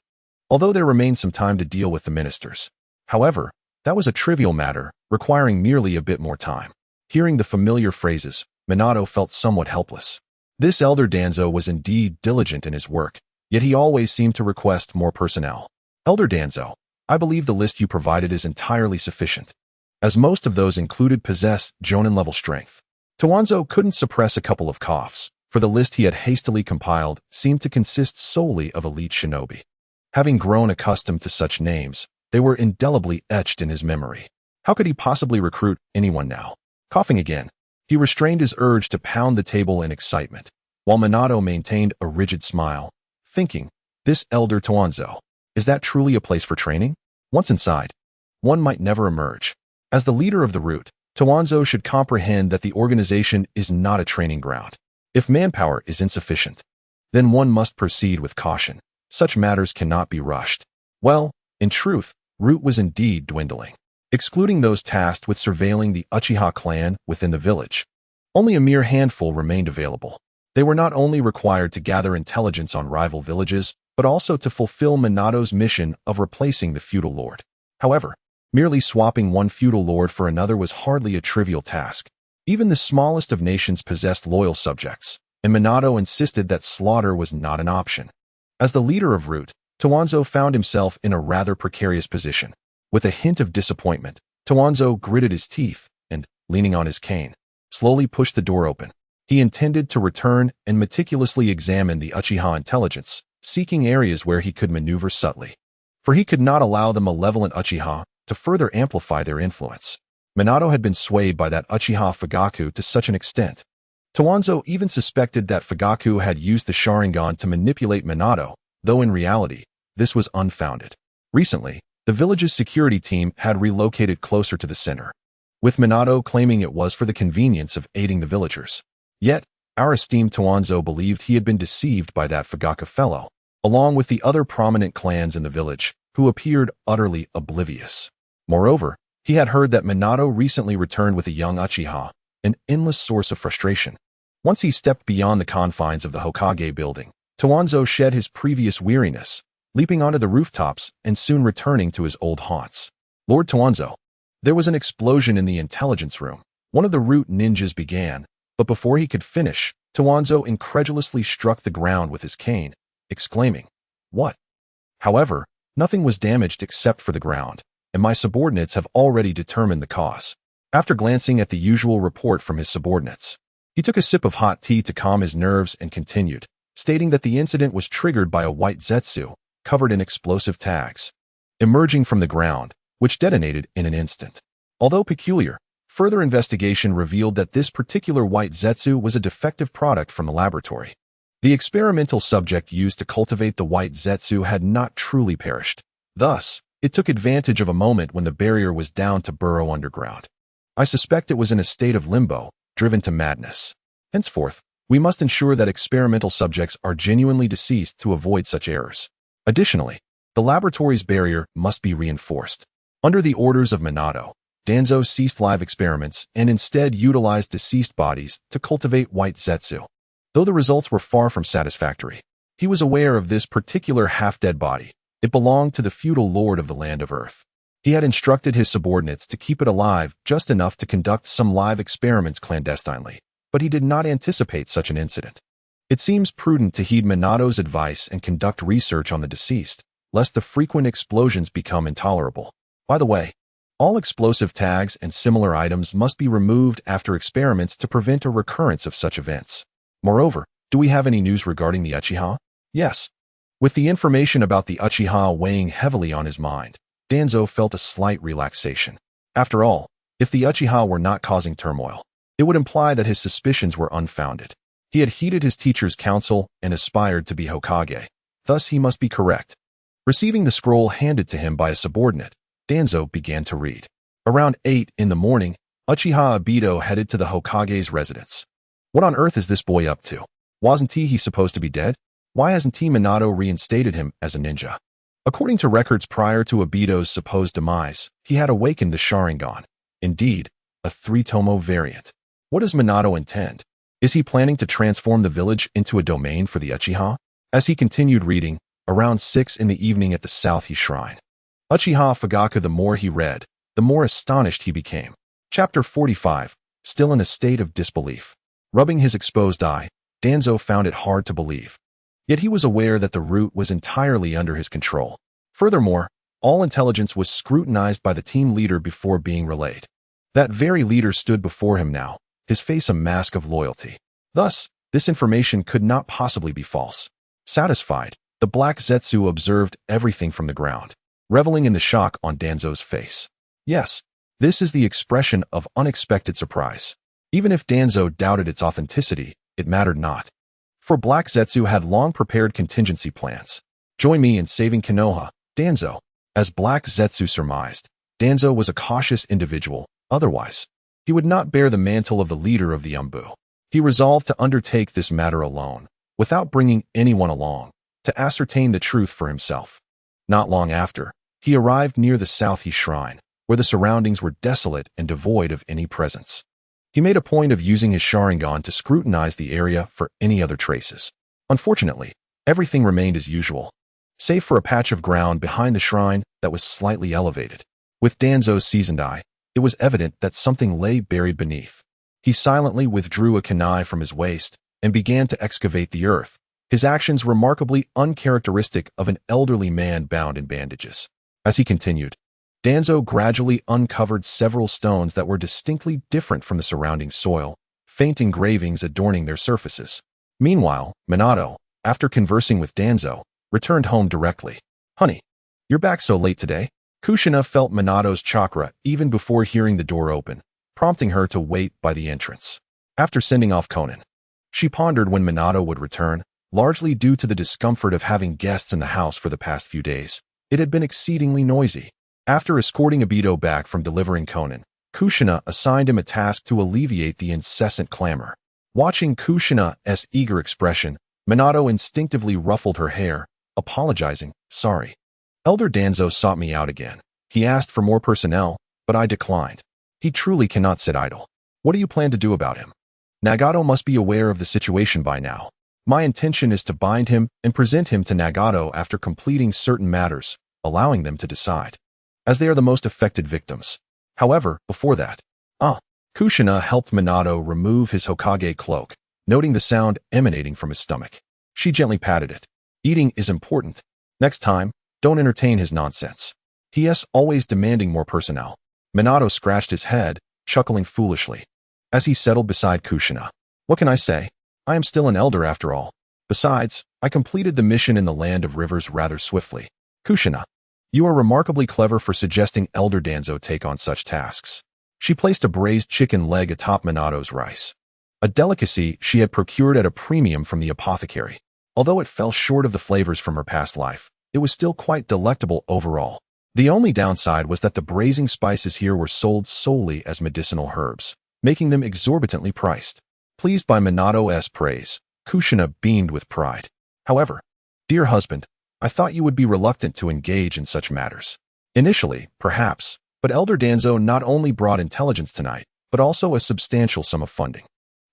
although there remained some time to deal with the ministers. However, that was a trivial matter, requiring merely a bit more time. Hearing the familiar phrases, Minato felt somewhat helpless. This elder Danzo was indeed diligent in his work, yet he always seemed to request more personnel. Elder Danzo, I believe the list you provided is entirely sufficient, as most of those included possessed Jonin-level strength. Towanzo couldn't suppress a couple of coughs, for the list he had hastily compiled seemed to consist solely of elite shinobi. Having grown accustomed to such names, they were indelibly etched in his memory. How could he possibly recruit anyone now? Coughing again, he restrained his urge to pound the table in excitement, while Minato maintained a rigid smile, thinking, this elder Towanzo, is that truly a place for training? Once inside, one might never emerge. As the leader of the Root, Towanzo should comprehend that the organization is not a training ground. If manpower is insufficient, then one must proceed with caution. Such matters cannot be rushed. Well, in truth, Root was indeed dwindling. Excluding those tasked with surveilling the Uchiha clan within the village, only a mere handful remained available. They were not only required to gather intelligence on rival villages, but also to fulfill Minato's mission of replacing the feudal lord. However, merely swapping one feudal lord for another was hardly a trivial task. Even the smallest of nations possessed loyal subjects, and Minato insisted that slaughter was not an option. As the leader of Root, Towanzo found himself in a rather precarious position. With a hint of disappointment, Towanzo gritted his teeth and, leaning on his cane, slowly pushed the door open. He intended to return and meticulously examine the Uchiha intelligence, seeking areas where he could maneuver subtly. For he could not allow the malevolent Uchiha to further amplify their influence. Minato had been swayed by that Uchiha Fugaku to such an extent. Towanzo even suspected that Fugaku had used the Sharingan to manipulate Minato, though in reality, this was unfounded. Recently, the village's security team had relocated closer to the center, with Minato claiming it was for the convenience of aiding the villagers. Yet, our esteemed Towanzo believed he had been deceived by that Fugaku fellow, along with the other prominent clans in the village, who appeared utterly oblivious. Moreover, he had heard that Minato recently returned with a young Uchiha, an endless source of frustration. Once he stepped beyond the confines of the Hokage building, Towanzo shed his previous weariness, leaping onto the rooftops and soon returning to his old haunts. Lord Towanzo. There was an explosion in the intelligence room. One of the Root ninjas began, but before he could finish, Towanzo incredulously struck the ground with his cane, exclaiming, "What?" However, nothing was damaged except for the ground, and my subordinates have already determined the cause. After glancing at the usual report from his subordinates, he took a sip of hot tea to calm his nerves and continued, stating that the incident was triggered by a white Zetsu, covered in explosive tags, emerging from the ground, which detonated in an instant. Although peculiar, further investigation revealed that this particular white Zetsu was a defective product from the laboratory. The experimental subject used to cultivate the white Zetsu had not truly perished. Thus, it took advantage of a moment when the barrier was down to burrow underground. I suspect it was in a state of limbo, driven to madness. Henceforth, we must ensure that experimental subjects are genuinely deceased to avoid such errors. Additionally, the laboratory's barrier must be reinforced. Under the orders of Minato, Danzo ceased live experiments and instead utilized deceased bodies to cultivate white Zetsu. though the results were far from satisfactory. He was aware of this particular half-dead body. It belonged to the feudal lord of the land of Earth. He had instructed his subordinates to keep it alive just enough to conduct some live experiments clandestinely, but he did not anticipate such an incident. It seems prudent to heed Minato's advice and conduct research on the deceased, lest the frequent explosions become intolerable. By the way, all explosive tags and similar items must be removed after experiments to prevent a recurrence of such events. Moreover, do we have any news regarding the Uchiha? Yes. With the information about the Uchiha weighing heavily on his mind, Danzo felt a slight relaxation. After all, if the Uchiha were not causing turmoil, it would imply that his suspicions were unfounded. He had heeded his teacher's counsel and aspired to be Hokage. Thus he must be correct. Receiving the scroll handed to him by a subordinate, Danzo began to read. Around 8 in the morning, Uchiha Aido headed to the Hokage's residence. What on earth is this boy up to? Wasn't he supposed to be dead? Why hasn't Minato reinstated him as a ninja? According to records prior to Aido's supposed demise, he had awakened the Sharingan. Indeed, a 3-tomo variant. What does Minato intend? Is he planning to transform the village into a domain for the Uchiha? As he continued reading, around 6 in the evening at the South Shrine, Uchiha Fugaku, the more he read, the more astonished he became. Chapter 45, still in a state of disbelief. Rubbing his exposed eye, Danzo found it hard to believe. Yet he was aware that the route was entirely under his control. Furthermore, all intelligence was scrutinized by the team leader before being relayed. That very leader stood before him now, his face a mask of loyalty. Thus, this information could not possibly be false. Satisfied, the Black Zetsu observed everything from the ground, reveling in the shock on Danzo's face. Yes, this is the expression of unexpected surprise. Even if Danzo doubted its authenticity, it mattered not. For Black Zetsu had long prepared contingency plans. Join me in saving Konoha, Danzo. As Black Zetsu surmised, Danzo was a cautious individual, otherwise, he would not bear the mantle of the leader of the Umbu. He resolved to undertake this matter alone, without bringing anyone along, to ascertain the truth for himself. Not long after, he arrived near the South Shrine, where the surroundings were desolate and devoid of any presence. He made a point of using his Sharingan to scrutinize the area for any other traces. Unfortunately, everything remained as usual, save for a patch of ground behind the shrine that was slightly elevated. With Danzo's seasoned eye, it was evident that something lay buried beneath. He silently withdrew a kunai from his waist and began to excavate the earth, his actions remarkably uncharacteristic of an elderly man bound in bandages. As he continued, Danzo gradually uncovered several stones that were distinctly different from the surrounding soil, faint engravings adorning their surfaces. Meanwhile, Minato, after conversing with Danzo, returned home directly. "Honey, you're back so late today?" Kushina felt Minato's chakra even before hearing the door open, prompting her to wait by the entrance. After sending off Conan, she pondered when Minato would return, largely due to the discomfort of having guests in the house for the past few days. It had been exceedingly noisy. After escorting Aido back from delivering Conan, Kushina assigned him a task to alleviate the incessant clamor. Watching Kushina's eager expression, Minato instinctively ruffled her hair, apologizing, "Sorry. Elder Danzo sought me out again. He asked for more personnel, but I declined. He truly cannot sit idle. What do you plan to do about him? Nagato must be aware of the situation by now. My intention is to bind him and present him to Nagato after completing certain matters, allowing them to decide, as they are the most affected victims. However, before that, Kushina helped Minato remove his Hokage cloak, noting the sound emanating from his stomach. She gently patted it. Eating is important. Next time, don't entertain his nonsense. He is always demanding more personnel." Minato scratched his head, chuckling foolishly. As he settled beside Kushina, "What can I say? I am still an elder after all. Besides, I completed the mission in the Land of Rivers rather swiftly. Kushina, you are remarkably clever for suggesting Elder Danzo take on such tasks." She placed a braised chicken leg atop Minato's rice, a delicacy she had procured at a premium from the apothecary. Although it fell short of the flavors from her past life, it was still quite delectable overall. The only downside was that the braising spices here were sold solely as medicinal herbs, making them exorbitantly priced. Pleased by Minato's praise, Kushina beamed with pride. "However, dear husband, I thought you would be reluctant to engage in such matters." "Initially, perhaps, but Elder Danzo not only brought intelligence tonight, but also a substantial sum of funding.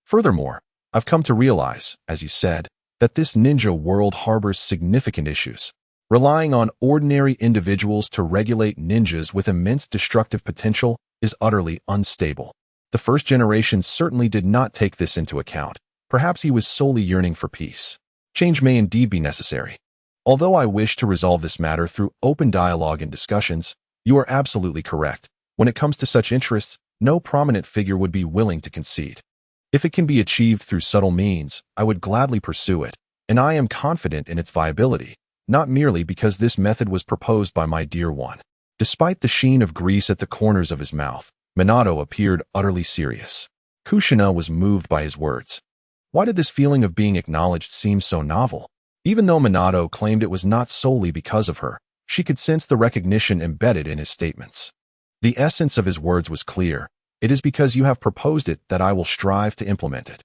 Furthermore, I've come to realize, as you said, that this ninja world harbors significant issues. Relying on ordinary individuals to regulate ninjas with immense destructive potential is utterly unstable. The first generation certainly did not take this into account. Perhaps he was solely yearning for peace. Change may indeed be necessary. Although I wish to resolve this matter through open dialogue and discussions, you are absolutely correct. When it comes to such interests, no prominent figure would be willing to concede. If it can be achieved through subtle means, I would gladly pursue it, and I am confident in its viability, not merely because this method was proposed by my dear one. Despite the sheen of grease at the corners of his mouth, Minato appeared utterly serious. Kushina was moved by his words. Why did this feeling of being acknowledged seem so novel? Even though Minato claimed it was not solely because of her, she could sense the recognition embedded in his statements. The essence of his words was clear. It is because you have proposed it that I will strive to implement it.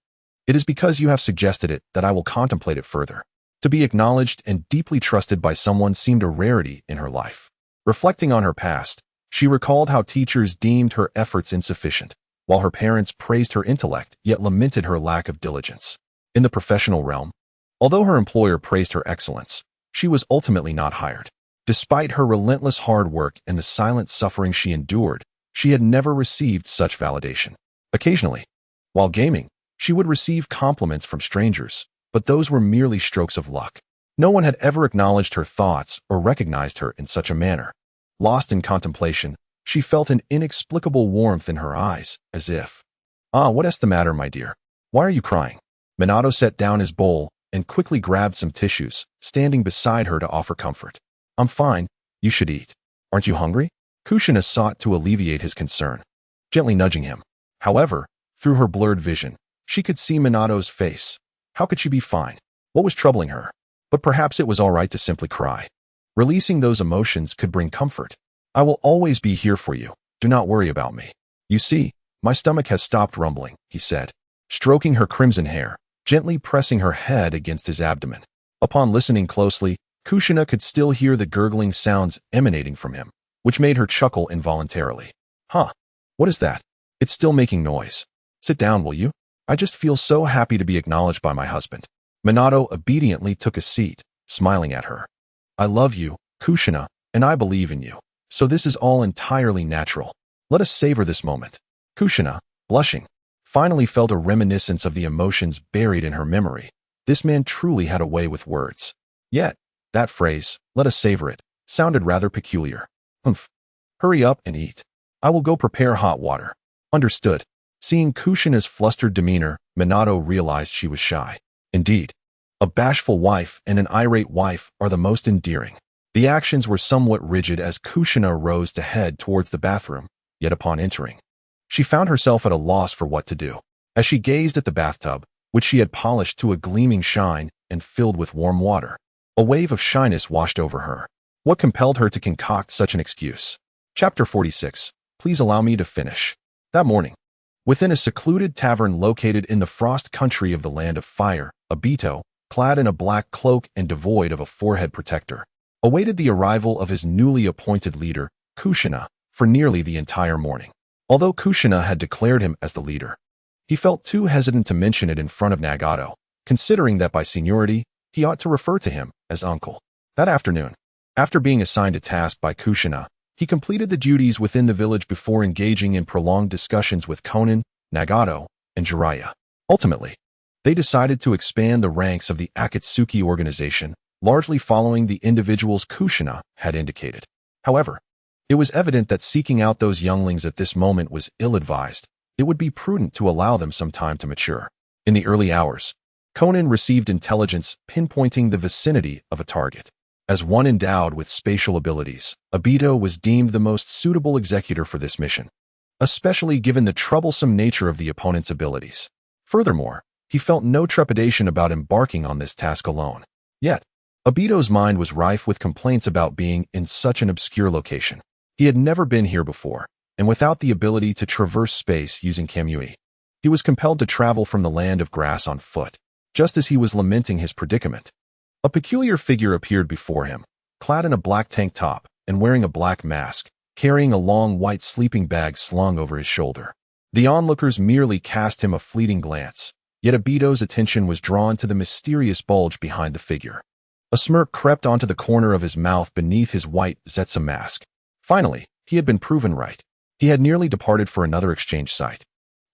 It is because you have suggested it that I will contemplate it further. To be acknowledged and deeply trusted by someone seemed a rarity in her life. Reflecting on her past, she recalled how teachers deemed her efforts insufficient, while her parents praised her intellect yet lamented her lack of diligence. In the professional realm, although her employer praised her excellence, she was ultimately not hired. Despite her relentless hard work and the silent suffering she endured, she had never received such validation. Occasionally, while gaming, she would receive compliments from strangers, but those were merely strokes of luck. No one had ever acknowledged her thoughts or recognized her in such a manner. Lost in contemplation, she felt an inexplicable warmth in her eyes, as if, what is the matter, my dear? Why are you crying? Minato set down his bowl and quickly grabbed some tissues, standing beside her to offer comfort. I'm fine, you should eat. Aren't you hungry? Kushina sought to alleviate his concern, gently nudging him. However, through her blurred vision, she could see Minato's face. How could she be fine? What was troubling her? But perhaps it was all right to simply cry. Releasing those emotions could bring comfort. I will always be here for you. Do not worry about me. You see, my stomach has stopped rumbling, he said, stroking her crimson hair, gently pressing her head against his abdomen. Upon listening closely, Kushina could still hear the gurgling sounds emanating from him, which made her chuckle involuntarily. What is that? It's still making noise. Sit down, will you? I just feel so happy to be acknowledged by my husband. Minato obediently took a seat, smiling at her. I love you, Kushina, and I believe in you. So this is all entirely natural. Let us savor this moment. Kushina, blushing, finally felt a reminiscence of the emotions buried in her memory. This man truly had a way with words. Yet, that phrase, let us savor it, sounded rather peculiar. Hurry up and eat. I will go prepare hot water. Understood. Seeing Kushina's flustered demeanor, Minato realized she was shy. Indeed, a bashful wife and an irate wife are the most endearing. The actions were somewhat rigid as Kushina rose to head towards the bathroom, yet upon entering, she found herself at a loss for what to do. As she gazed at the bathtub, which she had polished to a gleaming shine and filled with warm water, a wave of shyness washed over her. What compelled her to concoct such an excuse? Chapter 46. Please allow me to finish. That morning, within a secluded tavern located in the frost country of the land of fire, Aido, clad in a black cloak and devoid of a forehead protector, awaited the arrival of his newly appointed leader, Kushina, for nearly the entire morning. Although Kushina had declared him as the leader, he felt too hesitant to mention it in front of Nagato, considering that by seniority, he ought to refer to him as uncle. That afternoon, after being assigned a task by Kushina, he completed the duties within the village before engaging in prolonged discussions with Konan, Nagato, and Jiraiya. Ultimately, they decided to expand the ranks of the Akatsuki organization, largely following the individuals Kushina had indicated. However, it was evident that seeking out those younglings at this moment was ill-advised. It would be prudent to allow them some time to mature. In the early hours, Konan received intelligence pinpointing the vicinity of a target. As one endowed with spatial abilities, Aido was deemed the most suitable executor for this mission, especially given the troublesome nature of the opponent's abilities. Furthermore, he felt no trepidation about embarking on this task alone. Yet, Aido's mind was rife with complaints about being in such an obscure location. He had never been here before, and without the ability to traverse space using Kamui, he was compelled to travel from the land of grass on foot. Just as he was lamenting his predicament, a peculiar figure appeared before him, clad in a black tank top and wearing a black mask, carrying a long white sleeping bag slung over his shoulder. The onlookers merely cast him a fleeting glance, Yet Aido's attention was drawn to the mysterious bulge behind the figure. A smirk crept onto the corner of his mouth beneath his white Zetsu mask. Finally, he had been proven right. He had nearly departed for another exchange site.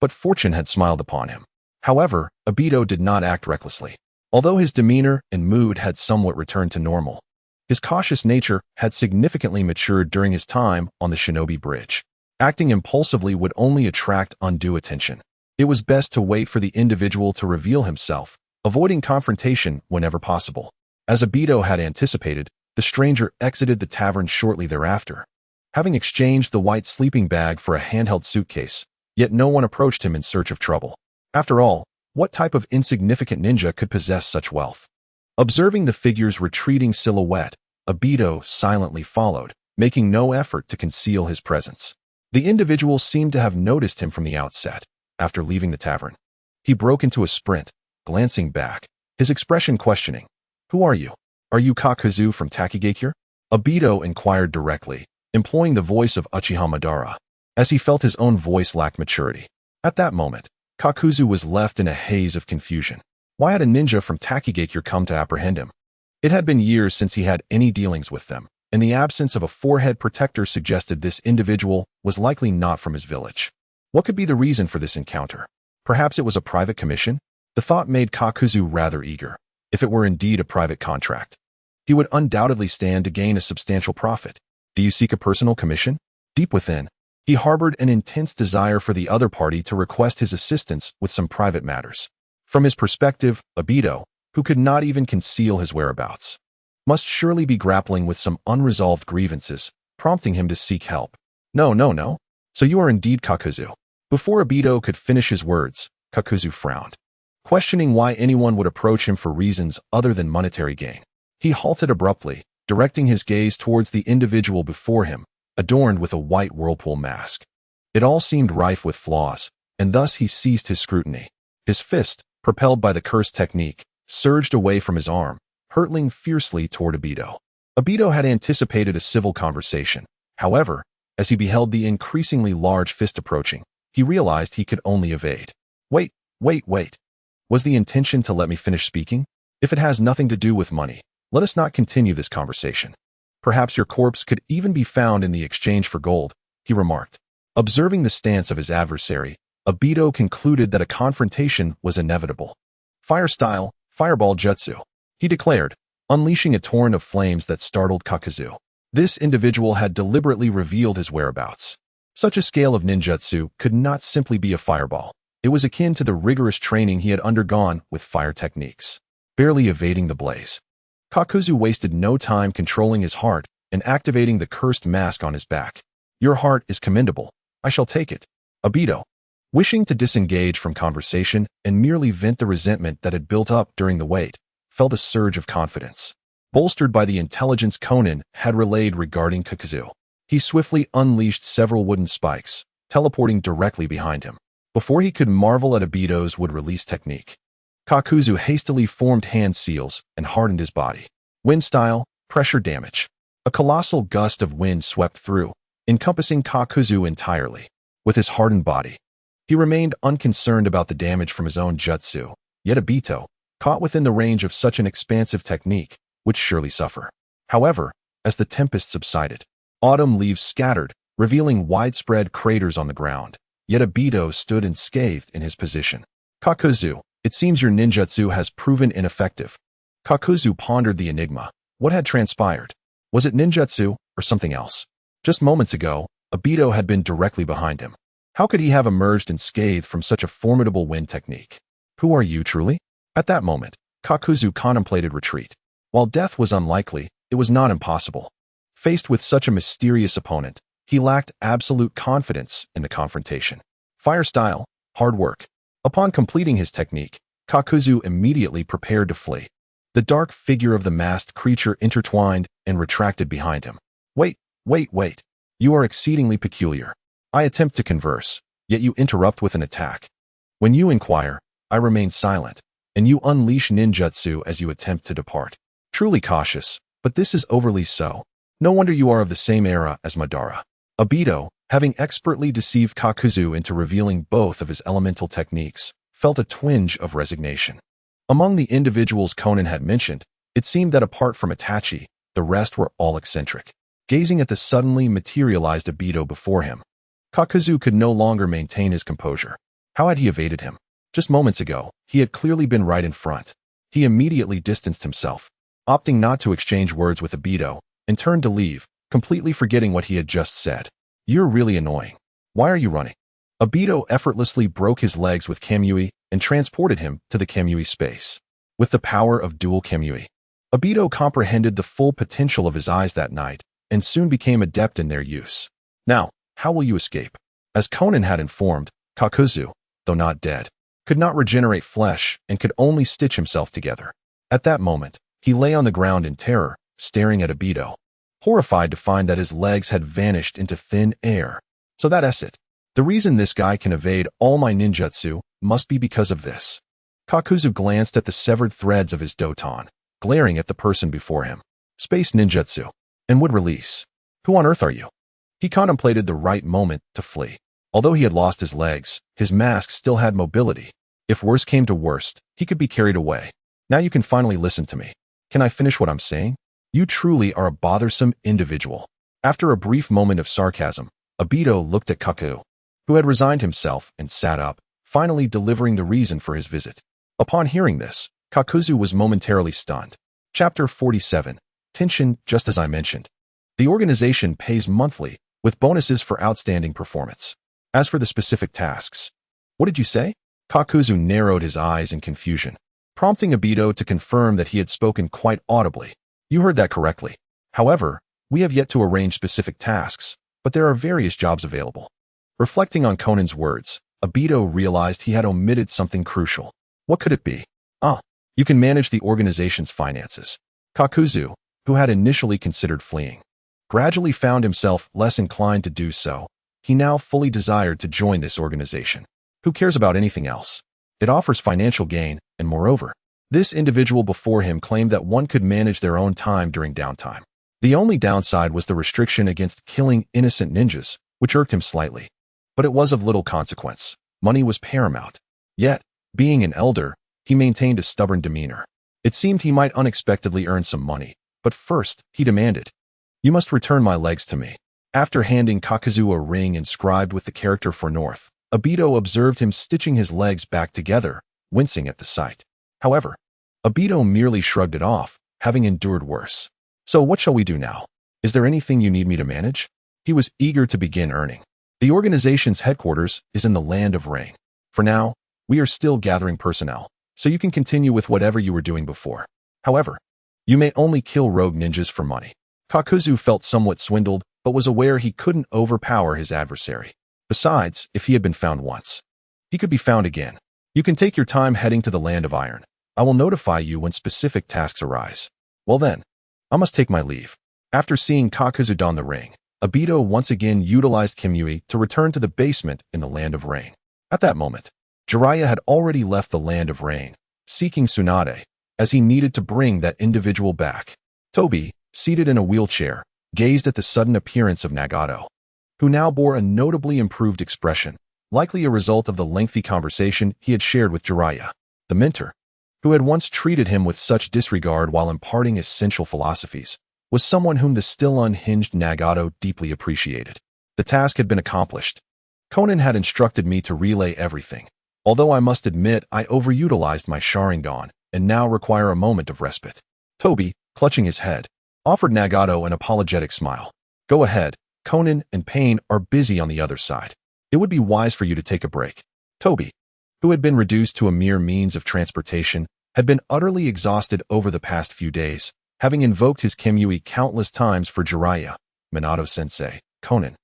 But fortune had smiled upon him. However, Aido did not act recklessly. Although his demeanor and mood had somewhat returned to normal, his cautious nature had significantly matured during his time on the Shinobi Bridge. Acting impulsively would only attract undue attention. It was best to wait for the individual to reveal himself, avoiding confrontation whenever possible. As Aido had anticipated, the stranger exited the tavern shortly thereafter, having exchanged the white sleeping bag for a handheld suitcase, yet no one approached him in search of trouble. After all, what type of insignificant ninja could possess such wealth? Observing the figure's retreating silhouette, Aido silently followed, making no effort to conceal his presence. The individual seemed to have noticed him from the outset. After leaving the tavern, he broke into a sprint, glancing back, his expression questioning. "Who are you? Are you Kakuzu from Takigakure?" Aido inquired directly, employing the voice of Uchiha Madara, as he felt his own voice lacked maturity. At that moment, Kakuzu was left in a haze of confusion. Why had a ninja from Takigakure come to apprehend him? It had been years since he had any dealings with them, and the absence of a forehead protector suggested this individual was likely not from his village. What could be the reason for this encounter? Perhaps it was a private commission? The thought made Kakuzu rather eager. If it were indeed a private contract, he would undoubtedly stand to gain a substantial profit. Do you seek a personal commission? Deep within, he harbored an intense desire for the other party to request his assistance with some private matters. From his perspective, Aido, who could not even conceal his whereabouts, must surely be grappling with some unresolved grievances, prompting him to seek help. No. So you are indeed Kakuzu. Before Aido could finish his words, Kakuzu frowned, questioning why anyone would approach him for reasons other than monetary gain. He halted abruptly, directing his gaze towards the individual before him, adorned with a white whirlpool mask. It all seemed rife with flaws, and thus he ceased his scrutiny. His fist, propelled by the curse technique, surged away from his arm, hurtling fiercely toward Aido. Aido had anticipated a civil conversation. However, as he beheld the increasingly large fist approaching, he realized he could only evade. Wait. Was the intention to let me finish speaking? If it has nothing to do with money, let us not continue this conversation. Perhaps your corpse could even be found in the exchange for gold, he remarked. Observing the stance of his adversary, Aido concluded that a confrontation was inevitable. Fire style, fireball jutsu, he declared, unleashing a torrent of flames that startled Kakuzu. This individual had deliberately revealed his whereabouts. Such a scale of ninjutsu could not simply be a fireball. It was akin to the rigorous training he had undergone with fire techniques. Barely evading the blaze, Kakuzu wasted no time controlling his heart and activating the cursed mask on his back. Your heart is commendable. I shall take it. Aido, wishing to disengage from conversation and merely vent the resentment that had built up during the wait, felt a surge of confidence, bolstered by the intelligence Conan had relayed regarding Kakuzu. He swiftly unleashed several wooden spikes, teleporting directly behind him. Before he could marvel at Aido's would-release technique, Kakuzu hastily formed hand seals and hardened his body. Wind style, pressure damage. A colossal gust of wind swept through, encompassing Kakuzu entirely. With his hardened body, he remained unconcerned about the damage from his own jutsu, yet Aido, caught within the range of such an expansive technique, would surely suffer. However, as the tempest subsided, autumn leaves scattered, revealing widespread craters on the ground. Yet Aido stood unscathed in his position. Kakuzu, it seems your ninjutsu has proven ineffective. Kakuzu pondered the enigma. What had transpired? Was it ninjutsu or something else? Just moments ago, Aido had been directly behind him. How could he have emerged unscathed from such a formidable wind technique? Who are you truly? At that moment, Kakuzu contemplated retreat. While death was unlikely, it was not impossible. Faced with such a mysterious opponent, he lacked absolute confidence in the confrontation. Fire style, hard work. Upon completing his technique, Kakuzu immediately prepared to flee. The dark figure of the masked creature intertwined and retracted behind him. Wait. You are exceedingly peculiar. I attempt to converse, yet you interrupt with an attack. When you inquire, I remain silent, and you unleash ninjutsu as you attempt to depart. Truly cautious, but this is overly so. No wonder you are of the same era as Madara. Aido, having expertly deceived Kakuzu into revealing both of his elemental techniques, felt a twinge of resignation. Among the individuals Conan had mentioned, it seemed that apart from Itachi, the rest were all eccentric. Gazing at the suddenly materialized Aido before him, Kakuzu could no longer maintain his composure. How had he evaded him? Just moments ago, he had clearly been right in front. He immediately distanced himself, opting not to exchange words with Aido, and turned to leave, completely forgetting what he had just said. "You're really annoying. Why are you running?" Aido effortlessly broke his legs with Kamui and transported him to the Kamui space. With the power of dual Kamui, Aido comprehended the full potential of his eyes that night and soon became adept in their use. Now, how will you escape? As Conan had informed, Kakuzu, though not dead, could not regenerate flesh and could only stitch himself together. At that moment, he lay on the ground in terror, staring at Aido, horrified to find that his legs had vanished into thin air. So that's it. The reason this guy can evade all my ninjutsu must be because of this. Kakuzu glanced at the severed threads of his doton, glaring at the person before him. Space ninjutsu. And would release. Who on earth are you? He contemplated the right moment to flee. Although he had lost his legs, his mask still had mobility. If worst came to worst, he could be carried away. Now you can finally listen to me. Can I finish what I'm saying? You truly are a bothersome individual. After a brief moment of sarcasm, Aido looked at Kaku, who had resigned himself and sat up, finally delivering the reason for his visit. Upon hearing this, Kakuzu was momentarily stunned. Chapter 47. Tension. Just as I mentioned, the organization pays monthly, with bonuses for outstanding performance. As for the specific tasks, what did you say? Kakuzu narrowed his eyes in confusion, prompting Aido to confirm that he had spoken quite audibly. You heard that correctly. However, we have yet to arrange specific tasks, but there are various jobs available. Reflecting on Conan's words, Aido realized he had omitted something crucial. What could it be? You can manage the organization's finances. Kakuzu, who had initially considered fleeing, gradually found himself less inclined to do so. He now fully desired to join this organization. Who cares about anything else? It offers financial gain, and moreover, this individual before him claimed that one could manage their own time during downtime. The only downside was the restriction against killing innocent ninjas, which irked him slightly. But it was of little consequence. Money was paramount. Yet, being an elder, he maintained a stubborn demeanor. It seemed he might unexpectedly earn some money, but first, he demanded, "You must return my legs to me." After handing Kakuzu a ring inscribed with the character for North, Aido observed him stitching his legs back together, wincing at the sight. However, Aido merely shrugged it off, having endured worse. "So what shall we do now? Is there anything you need me to manage?" He was eager to begin earning. The organization's headquarters is in the Land of Rain. For now, we are still gathering personnel, so you can continue with whatever you were doing before. However, you may only kill rogue ninjas for money. Kakuzu felt somewhat swindled, but was aware he couldn't overpower his adversary. Besides, if he had been found once, he could be found again. You can take your time heading to the Land of Iron. I will notify you when specific tasks arise. Well then, I must take my leave. After seeing Kakuzu don the ring, Aido once again utilized Kamui to return to the basement in the Land of Rain. At that moment, Jiraiya had already left the Land of Rain, seeking Tsunade, as he needed to bring that individual back. Toby, seated in a wheelchair, gazed at the sudden appearance of Nagato, who now bore a notably improved expression, likely a result of the lengthy conversation he had shared with Jiraiya. The mentor, who had once treated him with such disregard while imparting essential philosophies, was someone whom the still unhinged Nagato deeply appreciated. The task had been accomplished. Conan had instructed me to relay everything, although I must admit I overutilized my Sharingan and now require a moment of respite. Toby, clutching his head, offered Nagato an apologetic smile. Go ahead, Conan and Pain are busy on the other side. It would be wise for you to take a break. Toby, who had been reduced to a mere means of transportation, had been utterly exhausted over the past few days, having invoked his Kamui countless times for Jiraiya, Minato-sensei, Conan,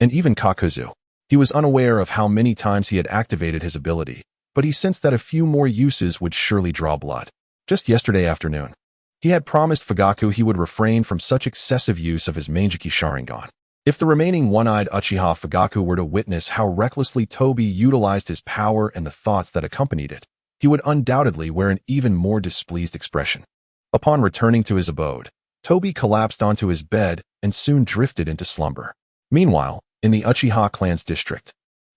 and even Kakuzu. He was unaware of how many times he had activated his ability, but he sensed that a few more uses would surely draw blood. Just yesterday afternoon, he had promised Fugaku he would refrain from such excessive use of his Manjiki Sharingan. If the remaining one-eyed Uchiha Fugaku were to witness how recklessly Toby utilized his power and the thoughts that accompanied it, he would undoubtedly wear an even more displeased expression. Upon returning to his abode, Toby collapsed onto his bed and soon drifted into slumber. Meanwhile, in the Uchiha clan's district,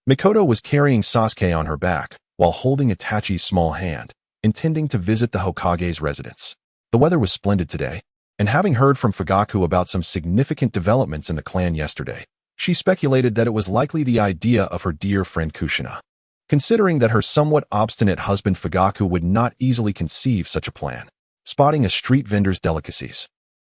Mikoto was carrying Sasuke on her back, while holding Itachi's small hand, intending to visit the Hokage's residence. The weather was splendid today, and having heard from Fugaku about some significant developments in the clan yesterday, she speculated that it was likely the idea of her dear friend Kushina. Considering that her somewhat obstinate husband Fugaku would not easily conceive such a plan, spotting a street vendor's delicacies,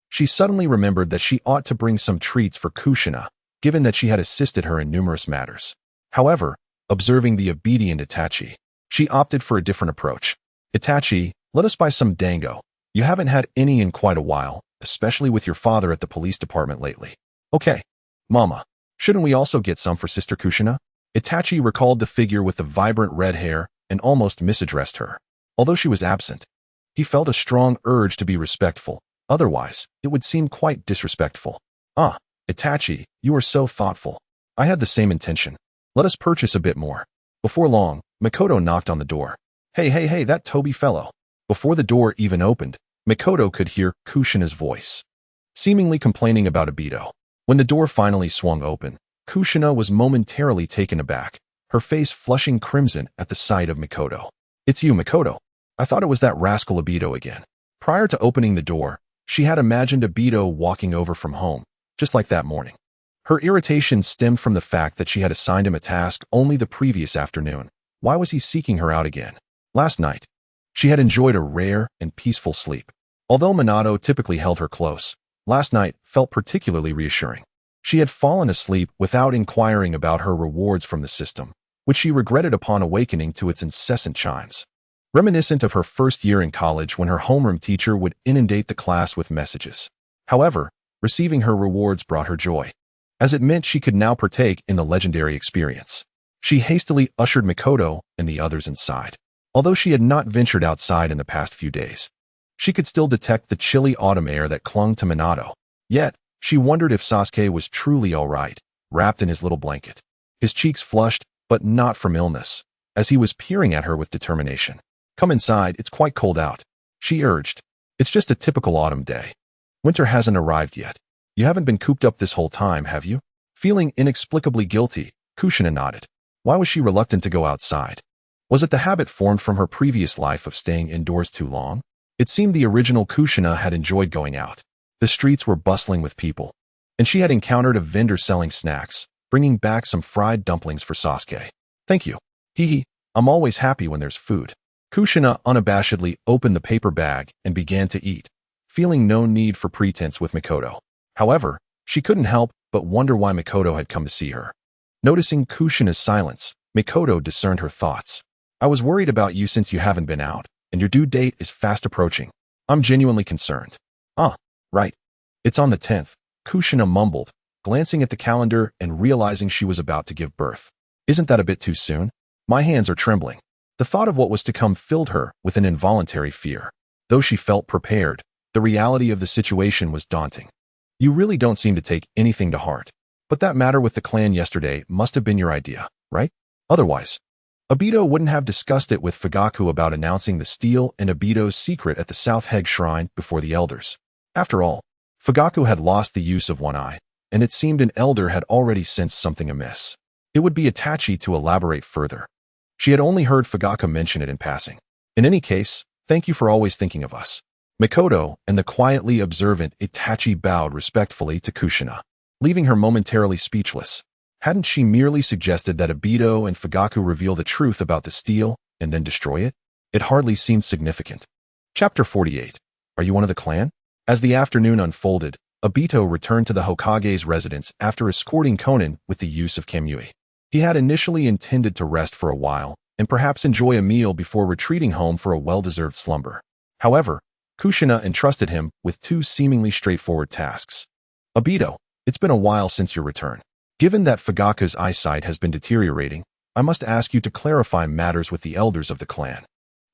she suddenly remembered that she ought to bring some treats for Kushina, given that she had assisted her in numerous matters. However, observing the obedient Itachi, she opted for a different approach. Itachi, let us buy some dango. You haven't had any in quite a while, especially with your father at the police department lately. Okay, Mama, shouldn't we also get some for Sister Kushina? Itachi recalled the figure with the vibrant red hair and almost misaddressed her. Although she was absent, he felt a strong urge to be respectful. Otherwise, it would seem quite disrespectful. Ah, Itachi, you are so thoughtful. I had the same intention. Let us purchase a bit more. Before long, Mikoto knocked on the door. Hey, that Toby fellow. Before the door even opened, Mikoto could hear Kushina's voice, seemingly complaining about Aido. When the door finally swung open, Kushina was momentarily taken aback, her face flushing crimson at the sight of Mikoto. It's you, Mikoto. I thought it was that rascal Aido again. Prior to opening the door, she had imagined Aido walking over from home, just like that morning. Her irritation stemmed from the fact that she had assigned him a task only the previous afternoon. Why was he seeking her out again? Last night, she had enjoyed a rare and peaceful sleep. Although Minato typically held her close, last night felt particularly reassuring. She had fallen asleep without inquiring about her rewards from the system, which she regretted upon awakening to its incessant chimes. Reminiscent of her first year in college when her homeroom teacher would inundate the class with messages. However, receiving her rewards brought her joy, as it meant she could now partake in the legendary experience. She hastily ushered Mikoto and the others inside. Although she had not ventured outside in the past few days, she could still detect the chilly autumn air that clung to Minato. Yet, she wondered if Sasuke was truly all right, wrapped in his little blanket. His cheeks flushed, but not from illness, as he was peering at her with determination. Come inside, it's quite cold out, she urged. It's just a typical autumn day. Winter hasn't arrived yet. You haven't been cooped up this whole time, have you? Feeling inexplicably guilty, Kushina nodded. Why was she reluctant to go outside? Was it the habit formed from her previous life of staying indoors too long? It seemed the original Kushina had enjoyed going out. The streets were bustling with people, and she had encountered a vendor selling snacks, bringing back some fried dumplings for Sasuke. Thank you. Hee, I'm always happy when there's food. Kushina unabashedly opened the paper bag and began to eat, feeling no need for pretense with Mikoto. However, she couldn't help but wonder why Mikoto had come to see her. Noticing Kushina's silence, Mikoto discerned her thoughts. I was worried about you since you haven't been out, and your due date is fast approaching. I'm genuinely concerned. Ah, right. It's on the 10th, Kushina mumbled, glancing at the calendar and realizing she was about to give birth. Isn't that a bit too soon? My hands are trembling. The thought of what was to come filled her with an involuntary fear. Though she felt prepared, the reality of the situation was daunting. You really don't seem to take anything to heart. But that matter with the clan yesterday must have been your idea, right? Otherwise, Aido wouldn't have discussed it with Fugaku about announcing the steal and Aido's secret at the South Heg Shrine before the elders. After all, Fugaku had lost the use of one eye, and it seemed an elder had already sensed something amiss. It would be Itachi to elaborate further. She had only heard Fugaku mention it in passing. In any case, thank you for always thinking of us. Mikoto and the quietly observant Itachi bowed respectfully to Kushina, leaving her momentarily speechless. Hadn't she merely suggested that Aido and Fugaku reveal the truth about the steal and then destroy it? It hardly seemed significant. Chapter 48. Are you one of the clan? As the afternoon unfolded, Aido returned to the Hokage's residence after escorting Konan with the use of Kamui. He had initially intended to rest for a while and perhaps enjoy a meal before retreating home for a well-deserved slumber. However, Kushina entrusted him with two seemingly straightforward tasks. Aido, it's been a while since your return. Given that Fugaku's eyesight has been deteriorating, I must ask you to clarify matters with the elders of the clan.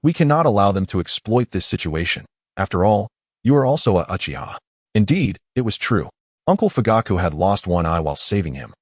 We cannot allow them to exploit this situation. After all, you are also a Uchiha. Indeed, it was true. Uncle Fugaku had lost one eye while saving him,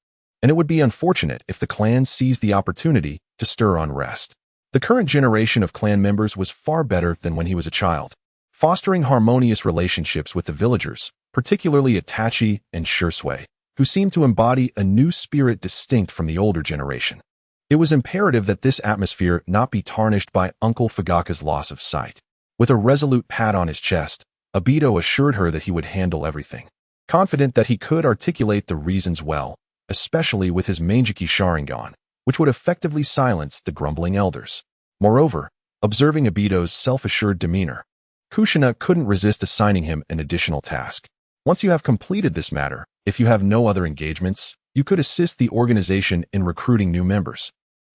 and it would be unfortunate if the clan seized the opportunity to stir unrest. The current generation of clan members was far better than when he was a child, fostering harmonious relationships with the villagers, particularly Itachi and Shursui, who seemed to embody a new spirit distinct from the older generation. It was imperative that this atmosphere not be tarnished by Uncle Fugaka's loss of sight. With a resolute pat on his chest, Aido assured her that he would handle everything. Confident that he could articulate the reasons well, especially with his Mangeki Sharingan, which would effectively silence the grumbling elders. Moreover, observing Aido's self-assured demeanor, Kushina couldn't resist assigning him an additional task. Once you have completed this matter, if you have no other engagements, you could assist the organization in recruiting new members.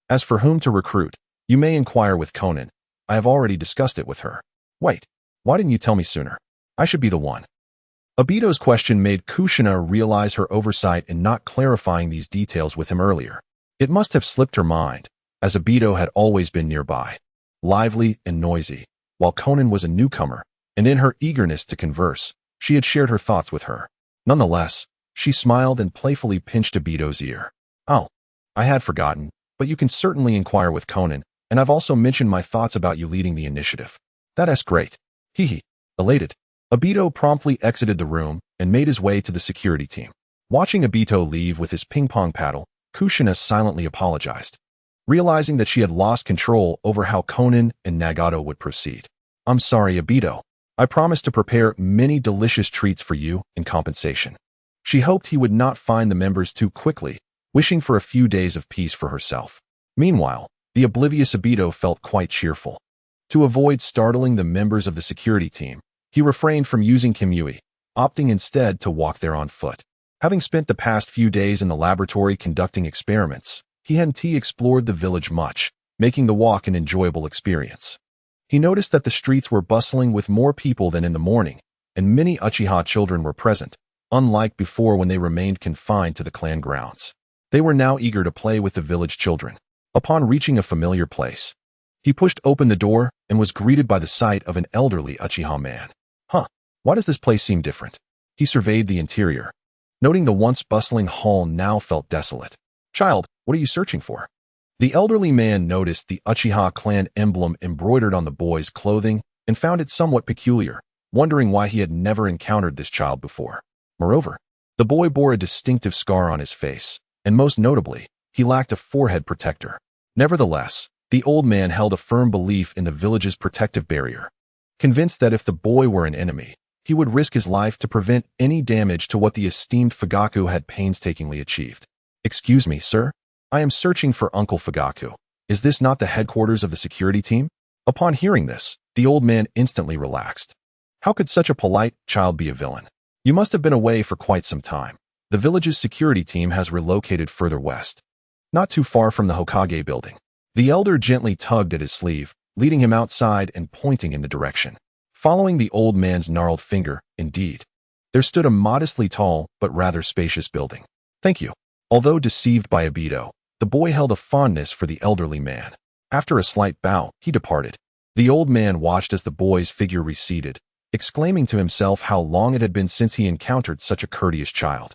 As for whom to recruit, you may inquire with Conan. I have already discussed it with her. Wait, why didn't you tell me sooner? I should be the one. Aido's question made Kushina realize her oversight in not clarifying these details with him earlier. It must have slipped her mind, as Aido had always been nearby, lively and noisy, while Conan was a newcomer, and in her eagerness to converse, she had shared her thoughts with her. Nonetheless, she smiled and playfully pinched Aido's ear. Oh, I had forgotten, but you can certainly inquire with Conan, and I've also mentioned my thoughts about you leading the initiative. That's great. Hee. Elated, Aido promptly exited the room and made his way to the security team. Watching Aido leave with his ping-pong paddle, Kushina silently apologized, realizing that she had lost control over how Conan and Nagato would proceed. I'm sorry, Aido. I promised to prepare many delicious treats for you in compensation. She hoped he would not find the members too quickly, wishing for a few days of peace for herself. Meanwhile, the oblivious Aido felt quite cheerful. To avoid startling the members of the security team, he refrained from using Kimui, opting instead to walk there on foot. Having spent the past few days in the laboratory conducting experiments, he hadn't explored the village much, making the walk an enjoyable experience. He noticed that the streets were bustling with more people than in the morning, and many Uchiha children were present, unlike before when they remained confined to the clan grounds. They were now eager to play with the village children. Upon reaching a familiar place, he pushed open the door and was greeted by the sight of an elderly Uchiha man. Why does this place seem different? He surveyed the interior, noting the once bustling hall now felt desolate. Child, what are you searching for? The elderly man noticed the Uchiha clan emblem embroidered on the boy's clothing and found it somewhat peculiar, wondering why he had never encountered this child before. Moreover, the boy bore a distinctive scar on his face, and most notably, he lacked a forehead protector. Nevertheless, the old man held a firm belief in the village's protective barrier, convinced that if the boy were an enemy, he would risk his life to prevent any damage to what the esteemed Fugaku had painstakingly achieved. Excuse me, sir. I am searching for Uncle Fugaku. Is this not the headquarters of the security team? Upon hearing this, the old man instantly relaxed. How could such a polite child be a villain? You must have been away for quite some time. The village's security team has relocated further west, not too far from the Hokage building. The elder gently tugged at his sleeve, leading him outside and pointing in the direction. Following the old man's gnarled finger, indeed, there stood a modestly tall but rather spacious building. Thank you. Although deceived by Aido, the boy held a fondness for the elderly man. After a slight bow, he departed. The old man watched as the boy's figure receded, exclaiming to himself how long it had been since he encountered such a courteous child.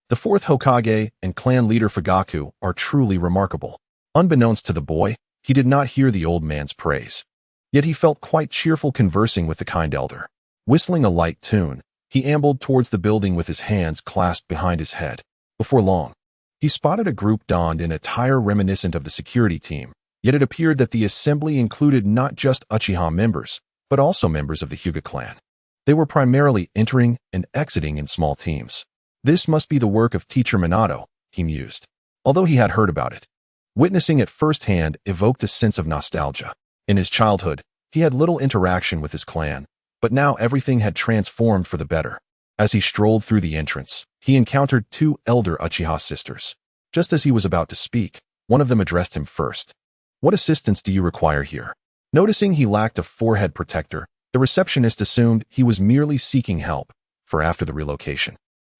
The fourth Hokage and clan leader Fugaku are truly remarkable. Unbeknownst to the boy, he did not hear the old man's praise. Yet he felt quite cheerful conversing with the kind elder. Whistling a light tune, he ambled towards the building with his hands clasped behind his head. Before long, he spotted a group donned in attire reminiscent of the security team, yet it appeared that the assembly included not just Uchiha members, but also members of the Hyuga clan. They were primarily entering and exiting in small teams. This must be the work of teacher Minato, he mused, although he had heard about it. Witnessing it firsthand evoked a sense of nostalgia. In his childhood, he had little interaction with his clan, but now everything had transformed for the better. As he strolled through the entrance, he encountered two elder Uchiha sisters. Just as he was about to speak, one of them addressed him first. What assistance do you require here? Noticing he lacked a forehead protector, the receptionist assumed he was merely seeking help, for after the relocation,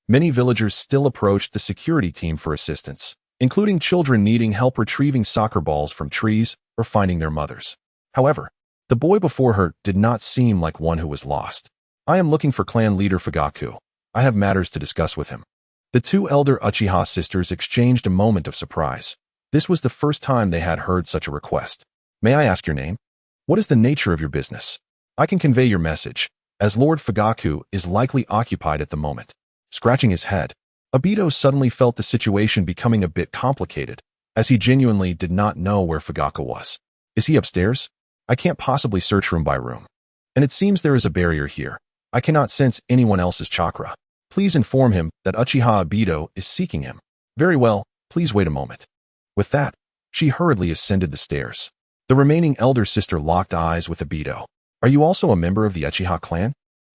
many villagers still approached the security team for assistance, including children needing help retrieving soccer balls from trees or finding their mothers. However, the boy before her did not seem like one who was lost. I am looking for clan leader Fugaku. I have matters to discuss with him. The two elder Uchiha sisters exchanged a moment of surprise. This was the first time they had heard such a request. May I ask your name? What is the nature of your business? I can convey your message, as Lord Fugaku is likely occupied at the moment. Scratching his head, Aido suddenly felt the situation becoming a bit complicated, as he genuinely did not know where Fugaku was. Is he upstairs? I can't possibly search room by room. And it seems there is a barrier here. I cannot sense anyone else's chakra. Please inform him that Uchiha Aido is seeking him. Very well, please wait a moment. With that, she hurriedly ascended the stairs. The remaining elder sister locked eyes with Aido. Are you also a member of the Uchiha clan?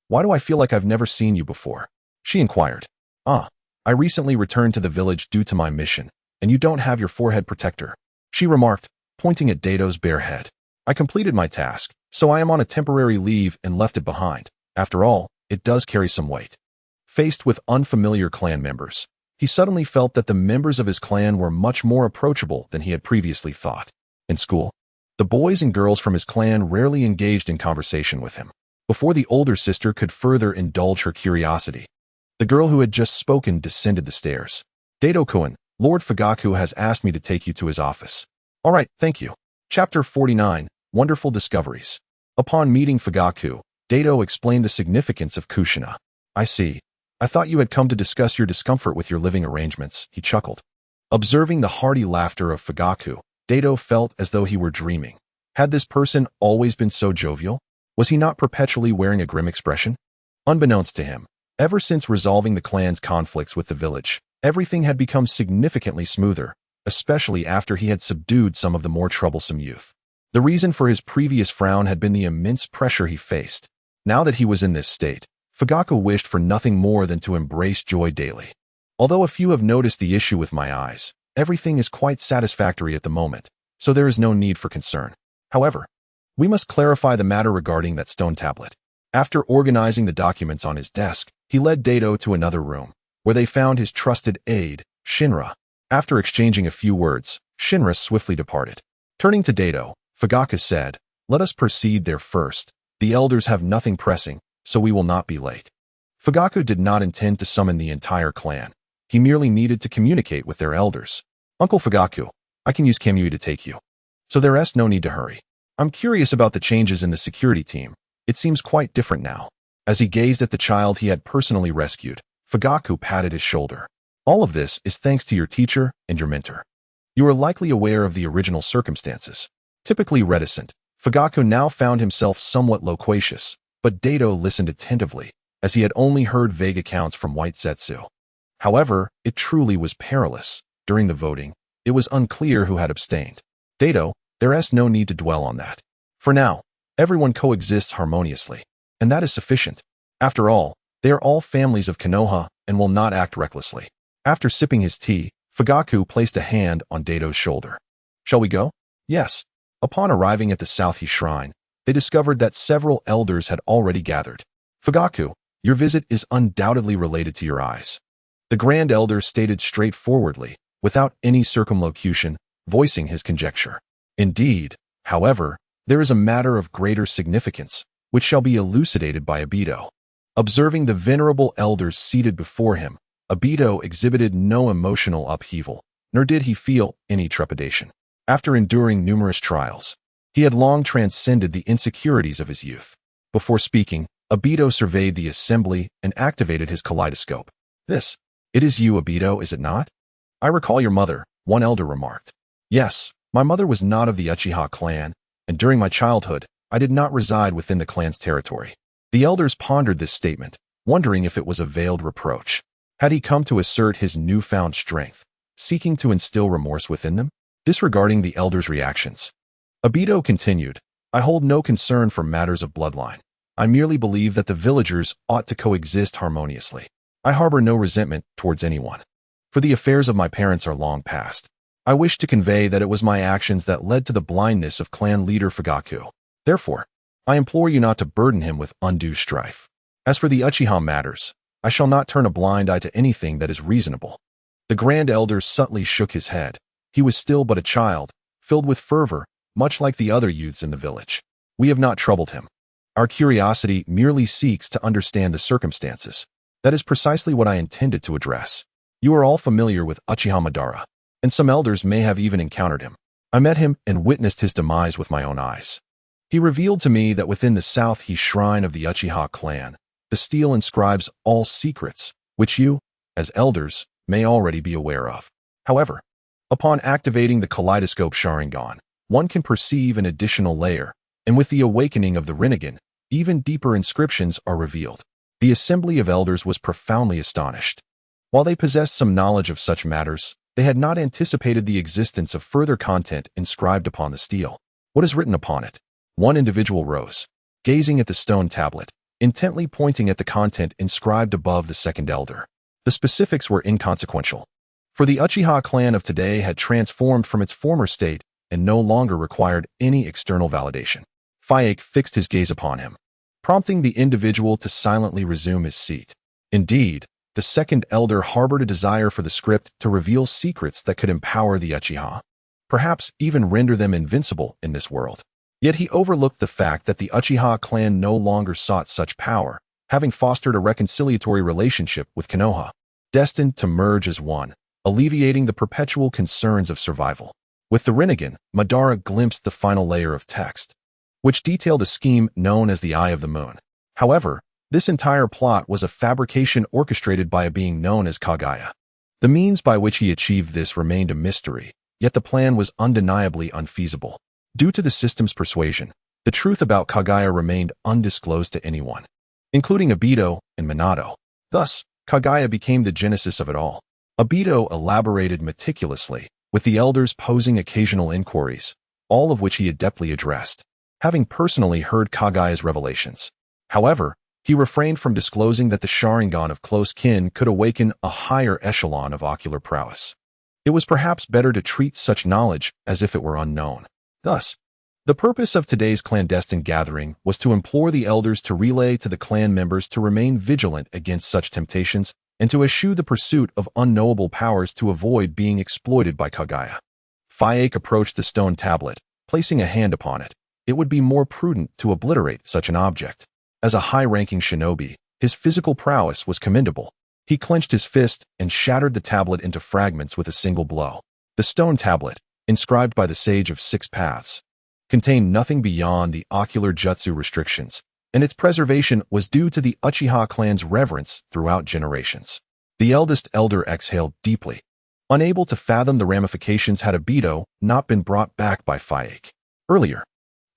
Why do I feel like I've never seen you before? She inquired. I recently returned to the village due to my mission, and you don't have your forehead protector, she remarked, pointing at Aido's bare head. I completed my task, so I am on a temporary leave and left it behind. After all, it does carry some weight. Faced with unfamiliar clan members, he suddenly felt that the members of his clan were much more approachable than he had previously thought. In school, the boys and girls from his clan rarely engaged in conversation with him. Before the older sister could further indulge her curiosity, the girl who had just spoken descended the stairs. Aido-kun, Lord Fugaku has asked me to take you to his office. All right, thank you. Chapter 49, Wonderful Discoveries. Upon meeting Fugaku, Aido explained the significance of Kushina. I see. I thought you had come to discuss your discomfort with your living arrangements, he chuckled. Observing the hearty laughter of Fugaku, Aido felt as though he were dreaming. Had this person always been so jovial? Was he not perpetually wearing a grim expression? Unbeknownst to him, ever since resolving the clan's conflicts with the village, everything had become significantly smoother, especially after he had subdued some of the more troublesome youth. The reason for his previous frown had been the immense pressure he faced. Now that he was in this state, Fugaku wished for nothing more than to embrace joy daily. Although a few have noticed the issue with my eyes, everything is quite satisfactory at the moment, so there is no need for concern. However, we must clarify the matter regarding that stone tablet. After organizing the documents on his desk, he led Aido to another room, where they found his trusted aide, Shinra. After exchanging a few words, Shinra swiftly departed. Turning to Aido, Fugaku said, "Let us proceed there first. The elders have nothing pressing, so we will not be late." Fugaku did not intend to summon the entire clan. He merely needed to communicate with their elders. Uncle Fugaku, I can use Kamui to take you. So there is no need to hurry. I'm curious about the changes in the security team. It seems quite different now. As he gazed at the child he had personally rescued, Fugaku patted his shoulder. All of this is thanks to your teacher and your mentor. You are likely aware of the original circumstances. Typically reticent, Fugaku now found himself somewhat loquacious, but Aido listened attentively, as he had only heard vague accounts from White Zetsu. However, it truly was perilous. During the voting, it was unclear who had abstained. Aido, there is no need to dwell on that. For now, everyone coexists harmoniously, and that is sufficient. After all, they are all families of Konoha and will not act recklessly. After sipping his tea, Fugaku placed a hand on Aido's shoulder. Shall we go? Yes. Upon arriving at the South Shrine, they discovered that several elders had already gathered. Fugaku, your visit is undoubtedly related to your eyes. The Grand Elder stated straightforwardly, without any circumlocution, voicing his conjecture. Indeed, however, there is a matter of greater significance, which shall be elucidated by Aido. Observing the venerable elders seated before him, Aido exhibited no emotional upheaval, nor did he feel any trepidation. After enduring numerous trials, he had long transcended the insecurities of his youth. Before speaking, Aido surveyed the assembly and activated his kaleidoscope. It is you, Aido, is it not? I recall your mother, one elder remarked. Yes, my mother was not of the Uchiha clan, and during my childhood, I did not reside within the clan's territory. The elders pondered this statement, wondering if it was a veiled reproach. Had he come to assert his newfound strength, seeking to instill remorse within them? Disregarding the elders' reactions, Aido continued, I hold no concern for matters of bloodline. I merely believe that the villagers ought to coexist harmoniously. I harbor no resentment towards anyone. For the affairs of my parents are long past. I wish to convey that it was my actions that led to the blindness of clan leader Fugaku. Therefore, I implore you not to burden him with undue strife. As for the Uchiha matters, I shall not turn a blind eye to anything that is reasonable. The Grand Elder subtly shook his head. He was still but a child, filled with fervor, much like the other youths in the village. We have not troubled him. Our curiosity merely seeks to understand the circumstances. That is precisely what I intended to address. You are all familiar with Uchiha Madara, and some elders may have even encountered him. I met him and witnessed his demise with my own eyes. He revealed to me that within the South Shrine of the Uchiha clan, the stele inscribes all secrets, which you, as elders, may already be aware of. However, Upon activating the Kaleidoscope Sharingan, one can perceive an additional layer, and with the awakening of the Rinnegan, even deeper inscriptions are revealed. The Assembly of Elders was profoundly astonished. While they possessed some knowledge of such matters, they had not anticipated the existence of further content inscribed upon the stele. What is written upon it? One individual rose, gazing at the stone tablet, intently pointing at the content inscribed above the second elder. The specifics were inconsequential, for the Uchiha clan of today had transformed from its former state and no longer required any external validation. Fayek fixed his gaze upon him, prompting the individual to silently resume his seat. Indeed, the second elder harbored a desire for the script to reveal secrets that could empower the Uchiha, perhaps even render them invincible in this world. Yet he overlooked the fact that the Uchiha clan no longer sought such power, having fostered a reconciliatory relationship with Konoha, destined to merge as one, alleviating the perpetual concerns of survival. With the Rinnegan, Madara glimpsed the final layer of text, which detailed a scheme known as the Eye of the Moon. However, this entire plot was a fabrication orchestrated by a being known as Kaguya. The means by which he achieved this remained a mystery, yet the plan was undeniably unfeasible. Due to the system's persuasion, the truth about Kaguya remained undisclosed to anyone, including Aido and Minato. Thus, Kaguya became the genesis of it all. Aido elaborated meticulously, with the elders posing occasional inquiries, all of which he adeptly addressed, having personally heard Kaguya's revelations. However, he refrained from disclosing that the Sharingan of close kin could awaken a higher echelon of ocular prowess. It was perhaps better to treat such knowledge as if it were unknown. Thus, the purpose of today's clandestine gathering was to implore the elders to relay to the clan members to remain vigilant against such temptations and to eschew the pursuit of unknowable powers to avoid being exploited by Kaguya. Fayek approached the stone tablet, placing a hand upon it. It would be more prudent to obliterate such an object. As a high-ranking shinobi, his physical prowess was commendable. He clenched his fist and shattered the tablet into fragments with a single blow. The stone tablet, inscribed by the Sage of Six Paths, contained nothing beyond the ocular jutsu restrictions, and its preservation was due to the Uchiha clan's reverence throughout generations. The eldest elder exhaled deeply, unable to fathom the ramifications had Aido not been brought back by Fayek. Earlier,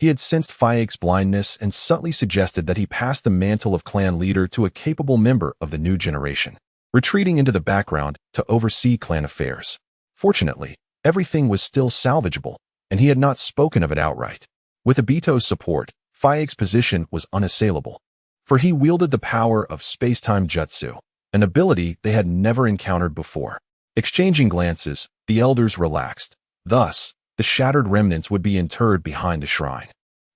he had sensed Fayek's blindness and subtly suggested that he pass the mantle of clan leader to a capable member of the new generation, retreating into the background to oversee clan affairs. Fortunately, everything was still salvageable, and he had not spoken of it outright. With Aido's support, Fayek's position was unassailable, for he wielded the power of space-time jutsu, an ability they had never encountered before. Exchanging glances, the elders relaxed. Thus, the shattered remnants would be interred behind the shrine.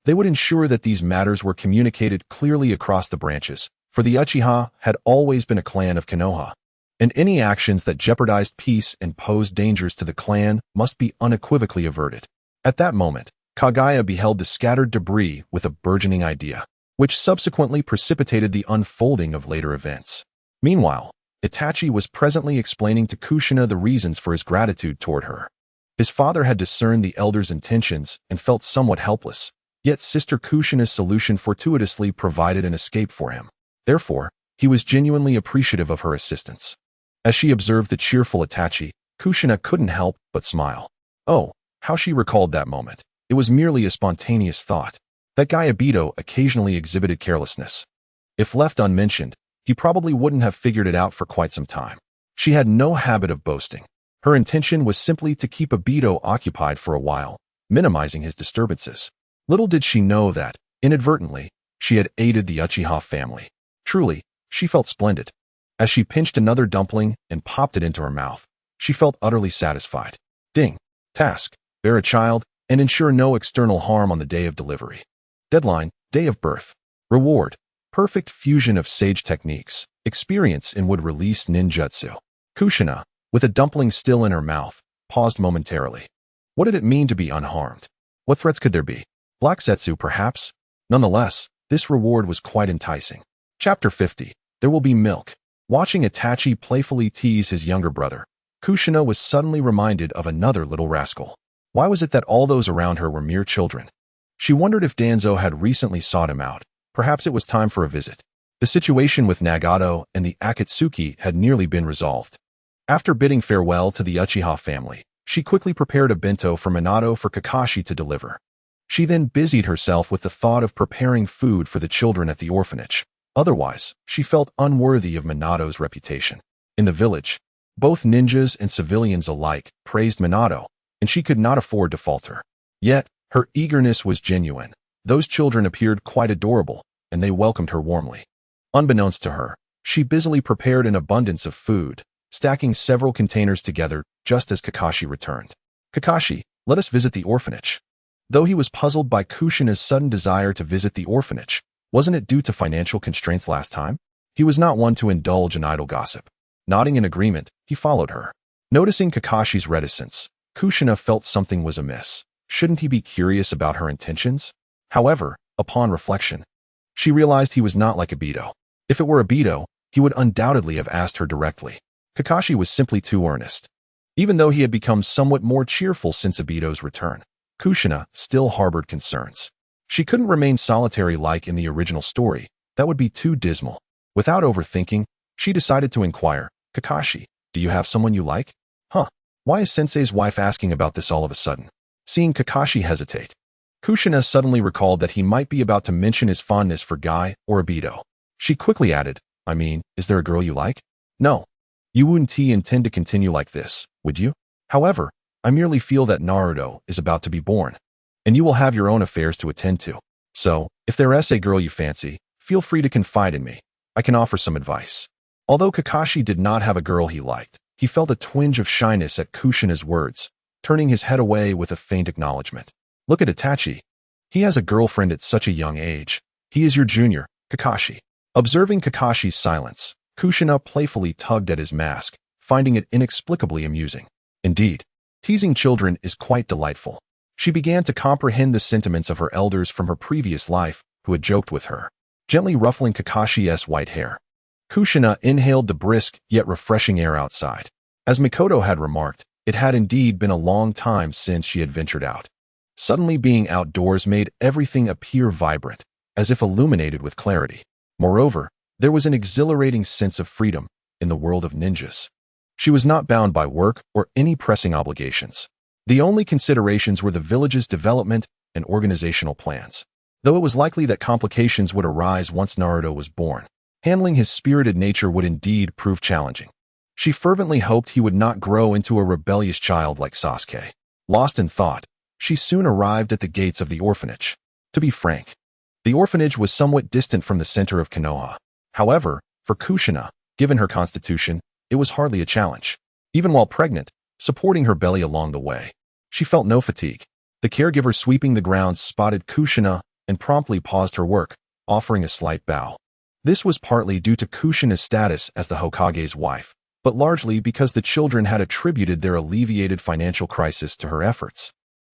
They would ensure that these matters were communicated clearly across the branches, for the Uchiha had always been a clan of Konoha, and any actions that jeopardized peace and posed dangers to the clan must be unequivocally averted. At that moment, Kaguya beheld the scattered debris with a burgeoning idea, which subsequently precipitated the unfolding of later events. Meanwhile, Itachi was presently explaining to Kushina the reasons for his gratitude toward her. His father had discerned the elder's intentions and felt somewhat helpless, yet Sister Kushina's solution fortuitously provided an escape for him. Therefore, he was genuinely appreciative of her assistance. As she observed the cheerful Itachi, Kushina couldn't help but smile. Oh, how she recalled that moment. It was merely a spontaneous thought. That guy Aido occasionally exhibited carelessness. If left unmentioned, he probably wouldn't have figured it out for quite some time. She had no habit of boasting. Her intention was simply to keep Aido occupied for a while, minimizing his disturbances. Little did she know that, inadvertently, she had aided the Uchiha family. Truly, she felt splendid. As she pinched another dumpling and popped it into her mouth, she felt utterly satisfied. Ding. Task: bear a child and ensure no external harm on the day of delivery. Deadline: day of birth. Reward: perfect fusion of sage techniques. Experience in would release ninjutsu. Kushina, with a dumpling still in her mouth, paused momentarily. What did it mean to be unharmed? What threats could there be? Black Zetsu, perhaps? Nonetheless, this reward was quite enticing. Chapter 50. There will be milk. Watching Itachi playfully tease his younger brother, Kushina was suddenly reminded of another little rascal. Why was it that all those around her were mere children? She wondered if Danzo had recently sought him out. Perhaps it was time for a visit. The situation with Nagato and the Akatsuki had nearly been resolved. After bidding farewell to the Uchiha family, She quickly prepared a bento for Minato for Kakashi to deliver. She then busied herself with the thought of preparing food for the children at the orphanage. Otherwise, she felt unworthy of Minato's reputation. In the village, both ninjas and civilians alike praised Minato, and she could not afford to falter. Yet, her eagerness was genuine. Those children appeared quite adorable, and they welcomed her warmly. Unbeknownst to her, she busily prepared an abundance of food, stacking several containers together just as Kakashi returned. "Kakashi, let us visit the orphanage." Though he was puzzled by Kushina's sudden desire to visit the orphanage, wasn't it due to financial constraints last time? He was not one to indulge in idle gossip. Nodding in agreement, he followed her. Noticing Kakashi's reticence, Kushina felt something was amiss. Shouldn't he be curious about her intentions? However, upon reflection, she realized he was not like Aido. If it were Aido, he would undoubtedly have asked her directly. Kakashi was simply too earnest. Even though he had become somewhat more cheerful since Aido's return, Kushina still harbored concerns. She couldn't remain solitary like in the original story. That would be too dismal. Without overthinking, she decided to inquire, "Kakashi, do you have someone you like?" "Huh, why is Sensei's wife asking about this all of a sudden?" Seeing Kakashi hesitate, Kushina suddenly recalled that he might be about to mention his fondness for Guy or Aido. She quickly added, "I mean, is there a girl you like?" "No. You wouldn't intend to continue like this, would you? However, I merely feel that Naruto is about to be born, and you will have your own affairs to attend to. So, if there is a girl you fancy, feel free to confide in me. I can offer some advice." Although Kakashi did not have a girl he liked, he felt a twinge of shyness at Kushina's words, turning his head away with a faint acknowledgement. "Look at Itachi. He has a girlfriend at such a young age. He is your junior, Kakashi." Observing Kakashi's silence, Kushina playfully tugged at his mask, finding it inexplicably amusing. Indeed, teasing children is quite delightful. She began to comprehend the sentiments of her elders from her previous life, who had joked with her, gently ruffling Kakashi's white hair. Kushina inhaled the brisk yet refreshing air outside. As Mikoto had remarked, it had indeed been a long time since she had ventured out. Suddenly being outdoors made everything appear vibrant, as if illuminated with clarity. Moreover, there was an exhilarating sense of freedom in the world of ninjas. She was not bound by work or any pressing obligations. The only considerations were the village's development and organizational plans. Though it was likely that complications would arise once Naruto was born, handling his spirited nature would indeed prove challenging. She fervently hoped he would not grow into a rebellious child like Sasuke. Lost in thought, she soon arrived at the gates of the orphanage. To be frank, the orphanage was somewhat distant from the center of Konoha. However, for Kushina, given her constitution, it was hardly a challenge. Even while pregnant, supporting her belly along the way, she felt no fatigue. The caregiver sweeping the grounds spotted Kushina and promptly paused her work, offering a slight bow. This was partly due to Kushina's status as the Hokage's wife, but largely because the children had attributed their alleviated financial crisis to her efforts,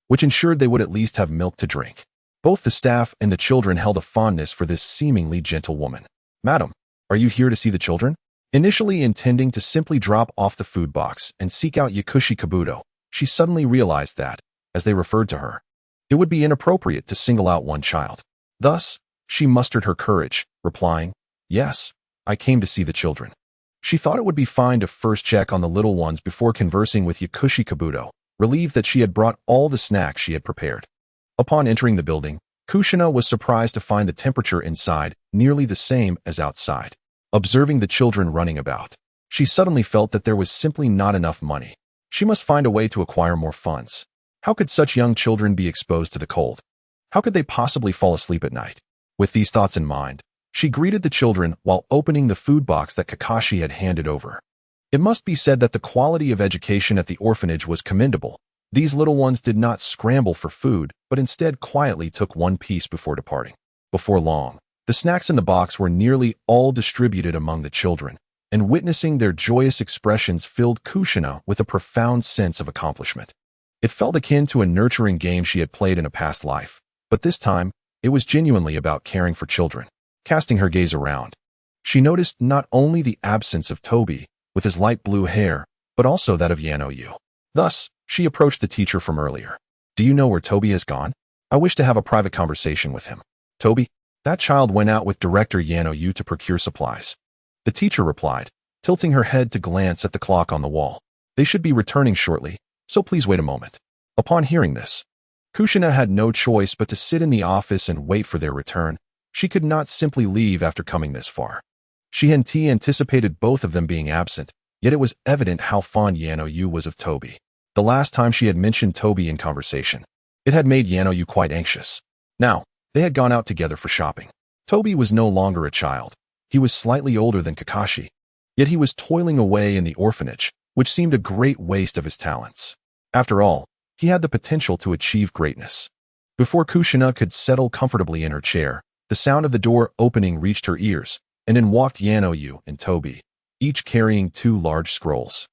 which ensured they would at least have milk to drink. Both the staff and the children held a fondness for this seemingly gentle woman. "Madam, are you here to see the children?" Initially intending to simply drop off the food box and seek out Yakushi Kabuto, she suddenly realized that, as they referred to her, it would be inappropriate to single out one child. Thus, she mustered her courage, replying, "Yes, I came to see the children." She thought it would be fine to first check on the little ones before conversing with Yakushi Kabuto, relieved that she had brought all the snacks she had prepared. Upon entering the building, Kushina was surprised to find the temperature inside nearly the same as outside. Observing the children running about, she suddenly felt that there was simply not enough money. She must find a way to acquire more funds. How could such young children be exposed to the cold? How could they possibly fall asleep at night? With these thoughts in mind, she greeted the children while opening the food box that Kakashi had handed over. It must be said that the quality of education at the orphanage was commendable. These little ones did not scramble for food, but instead quietly took one piece before departing. Before long, the snacks in the box were nearly all distributed among the children, and witnessing their joyous expressions filled Kushina with a profound sense of accomplishment. It felt akin to a nurturing game she had played in a past life, but this time, it was genuinely about caring for children. Casting her gaze around, she noticed not only the absence of Toby, with his light blue hair, but also that of Yano-yu. Thus, she approached the teacher from earlier. "Do you know where Toby has gone? I wish to have a private conversation with him." "Toby? That child went out with Director Yano-yu to procure supplies," the teacher replied, tilting her head to glance at the clock on the wall. "They should be returning shortly, so please wait a moment. Upon hearing this, Kushina had no choice but to sit in the office and wait for their return. She could not simply leave after coming this far. She and T anticipated both of them being absent, yet it was evident how fond Yano-yu was of Toby. The last time she had mentioned Toby in conversation, it had made Yano-yu quite anxious. Now, they had gone out together for shopping. Toby was no longer a child. He was slightly older than Kakashi, yet he was toiling away in the orphanage, which seemed a great waste of his talents. After all, he had the potential to achieve greatness. Before Kushina could settle comfortably in her chair, the sound of the door opening reached her ears, and in walked Yano-yu and Toby, each carrying 2 large scrolls.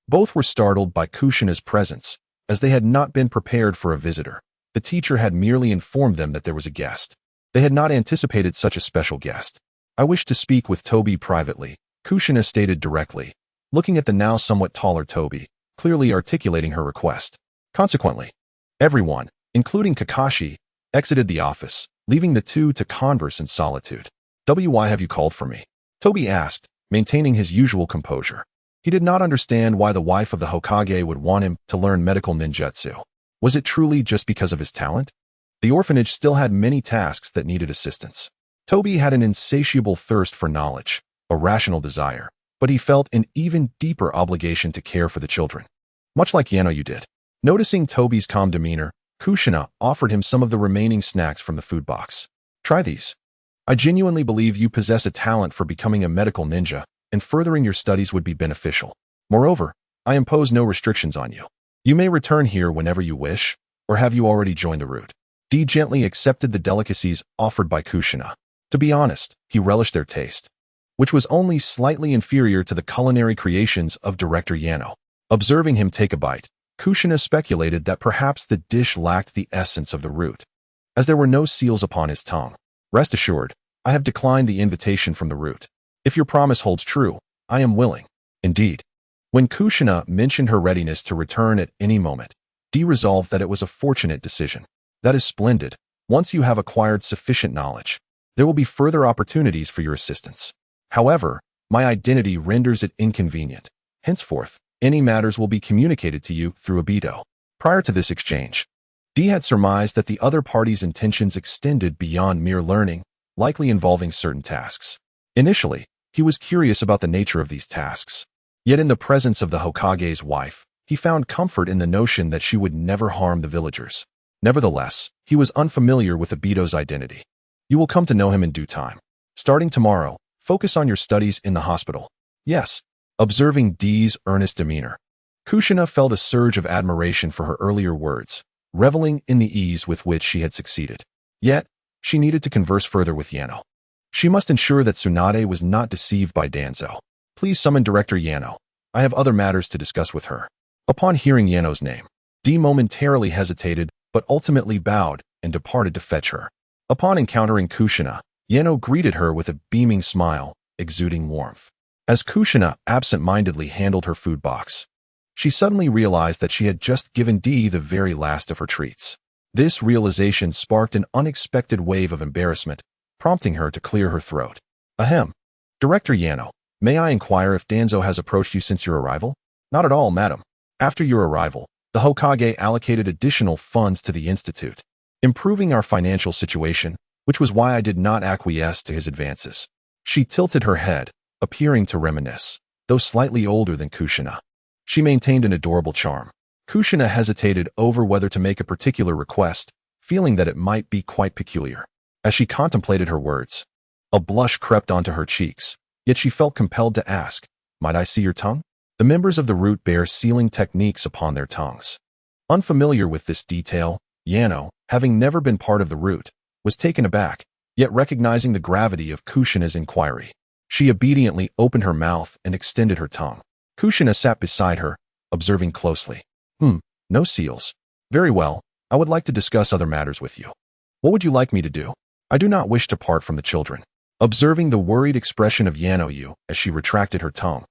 Both were startled by Kushina's presence, as they had not been prepared for a visitor. The teacher had merely informed them that there was a guest. They had not anticipated such a special guest. I wish to speak with Toby privately, Kushina stated directly, looking at the now somewhat taller Toby, clearly articulating her request. Consequently, everyone, including Kakashi, exited the office, leaving the two to converse in solitude. "Why have you called for me?" Toby asked, maintaining his usual composure. He did not understand why the wife of the Hokage would want him to learn medical ninjutsu. Was it truly just because of his talent? The orphanage still had many tasks that needed assistance. Toby had an insatiable thirst for knowledge, a rational desire, but he felt an even deeper obligation to care for the children. Much like Yano-yu did. Noticing Toby's calm demeanor, Kushina offered him some of the remaining snacks from the food box. "Try these. I genuinely believe you possess a talent for becoming a medical ninja, and furthering your studies would be beneficial. Moreover, I impose no restrictions on you. You may return here whenever you wish, or have you already joined the route?" D gently accepted the delicacies offered by Kushina. To be honest, he relished their taste, which was only slightly inferior to the culinary creations of director Yano. Observing him take a bite, Kushina speculated that perhaps the dish lacked the essence of the root, as there were no seals upon his tongue. "Rest assured, I have declined the invitation from the root. If your promise holds true, I am willing." Indeed, when Kushina mentioned her readiness to return at any moment, D resolved that it was a fortunate decision. "That is splendid. Once you have acquired sufficient knowledge, there will be further opportunities for your assistance. However, my identity renders it inconvenient. Henceforth, any matters will be communicated to you through Aido." Prior to this exchange, D had surmised that the other party's intentions extended beyond mere learning, likely involving certain tasks. Initially, he was curious about the nature of these tasks. Yet in the presence of the Hokage's wife, he found comfort in the notion that she would never harm the villagers. Nevertheless, he was unfamiliar with Aido's identity. "You will come to know him in due time. Starting tomorrow, focus on your studies in the hospital." "Yes." Observing D's earnest demeanor, Kushina felt a surge of admiration for her earlier words, reveling in the ease with which she had succeeded. Yet, she needed to converse further with Yano. She must ensure that Tsunade was not deceived by Danzo. "Please summon Director Yano. I have other matters to discuss with her." Upon hearing Yano's name, D momentarily hesitated, but ultimately bowed and departed to fetch her. Upon encountering Kushina, Yano greeted her with a beaming smile, exuding warmth. As Kushina absent-mindedly handled her food box, she suddenly realized that she had just given D the very last of her treats. This realization sparked an unexpected wave of embarrassment, prompting her to clear her throat. "Ahem. Director Yano, may I inquire if Danzo has approached you since your arrival?" "Not at all, madam. After your arrival, the Hokage allocated additional funds to the institute, improving our financial situation, which was why I did not acquiesce to his advances." She tilted her head, appearing to reminisce, though slightly older than Kushina. She maintained an adorable charm. Kushina hesitated over whether to make a particular request, feeling that it might be quite peculiar. As she contemplated her words, a blush crept onto her cheeks, yet she felt compelled to ask, "Might I see your tongue?" The members of the root bear sealing techniques upon their tongues. Unfamiliar with this detail, Yano, having never been part of the root, was taken aback, yet recognizing the gravity of Kushina's inquiry. She obediently opened her mouth and extended her tongue. Kushina sat beside her, observing closely. No seals. Very well, I would like to discuss other matters with you." "What would you like me to do?" "I do not wish to part from the children." Observing the worried expression of Yano-yu as she retracted her tongue,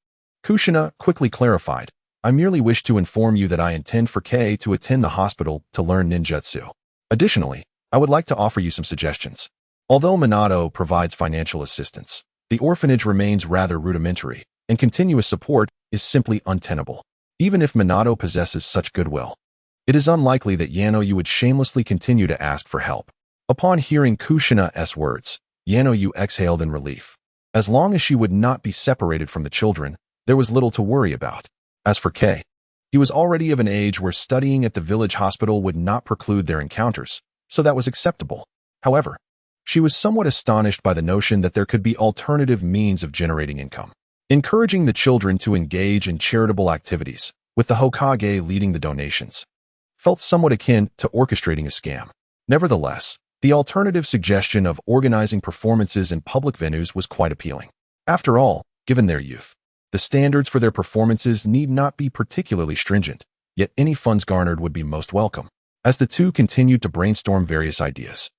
Kushina quickly clarified, "I merely wish to inform you that I intend for Kei to attend the hospital to learn ninjutsu. Additionally, I would like to offer you some suggestions. Although Minato provides financial assistance, the orphanage remains rather rudimentary, and continuous support is simply untenable. Even if Minato possesses such goodwill, it is unlikely that Yanoyu would shamelessly continue to ask for help. Upon hearing Kushina's words, Yanoyu exhaled in relief. As long as she would not be separated from the children, there was little to worry about. As for Kei, he was already of an age where studying at the village hospital would not preclude their encounters, so that was acceptable. However, she was somewhat astonished by the notion that there could be alternative means of generating income. Encouraging the children to engage in charitable activities, with the Hokage leading the donations, felt somewhat akin to orchestrating a scam. Nevertheless, the alternative suggestion of organizing performances in public venues was quite appealing. After all, given their youth, the standards for their performances need not be particularly stringent, yet any funds garnered would be most welcome. As the two continued to brainstorm various ideas,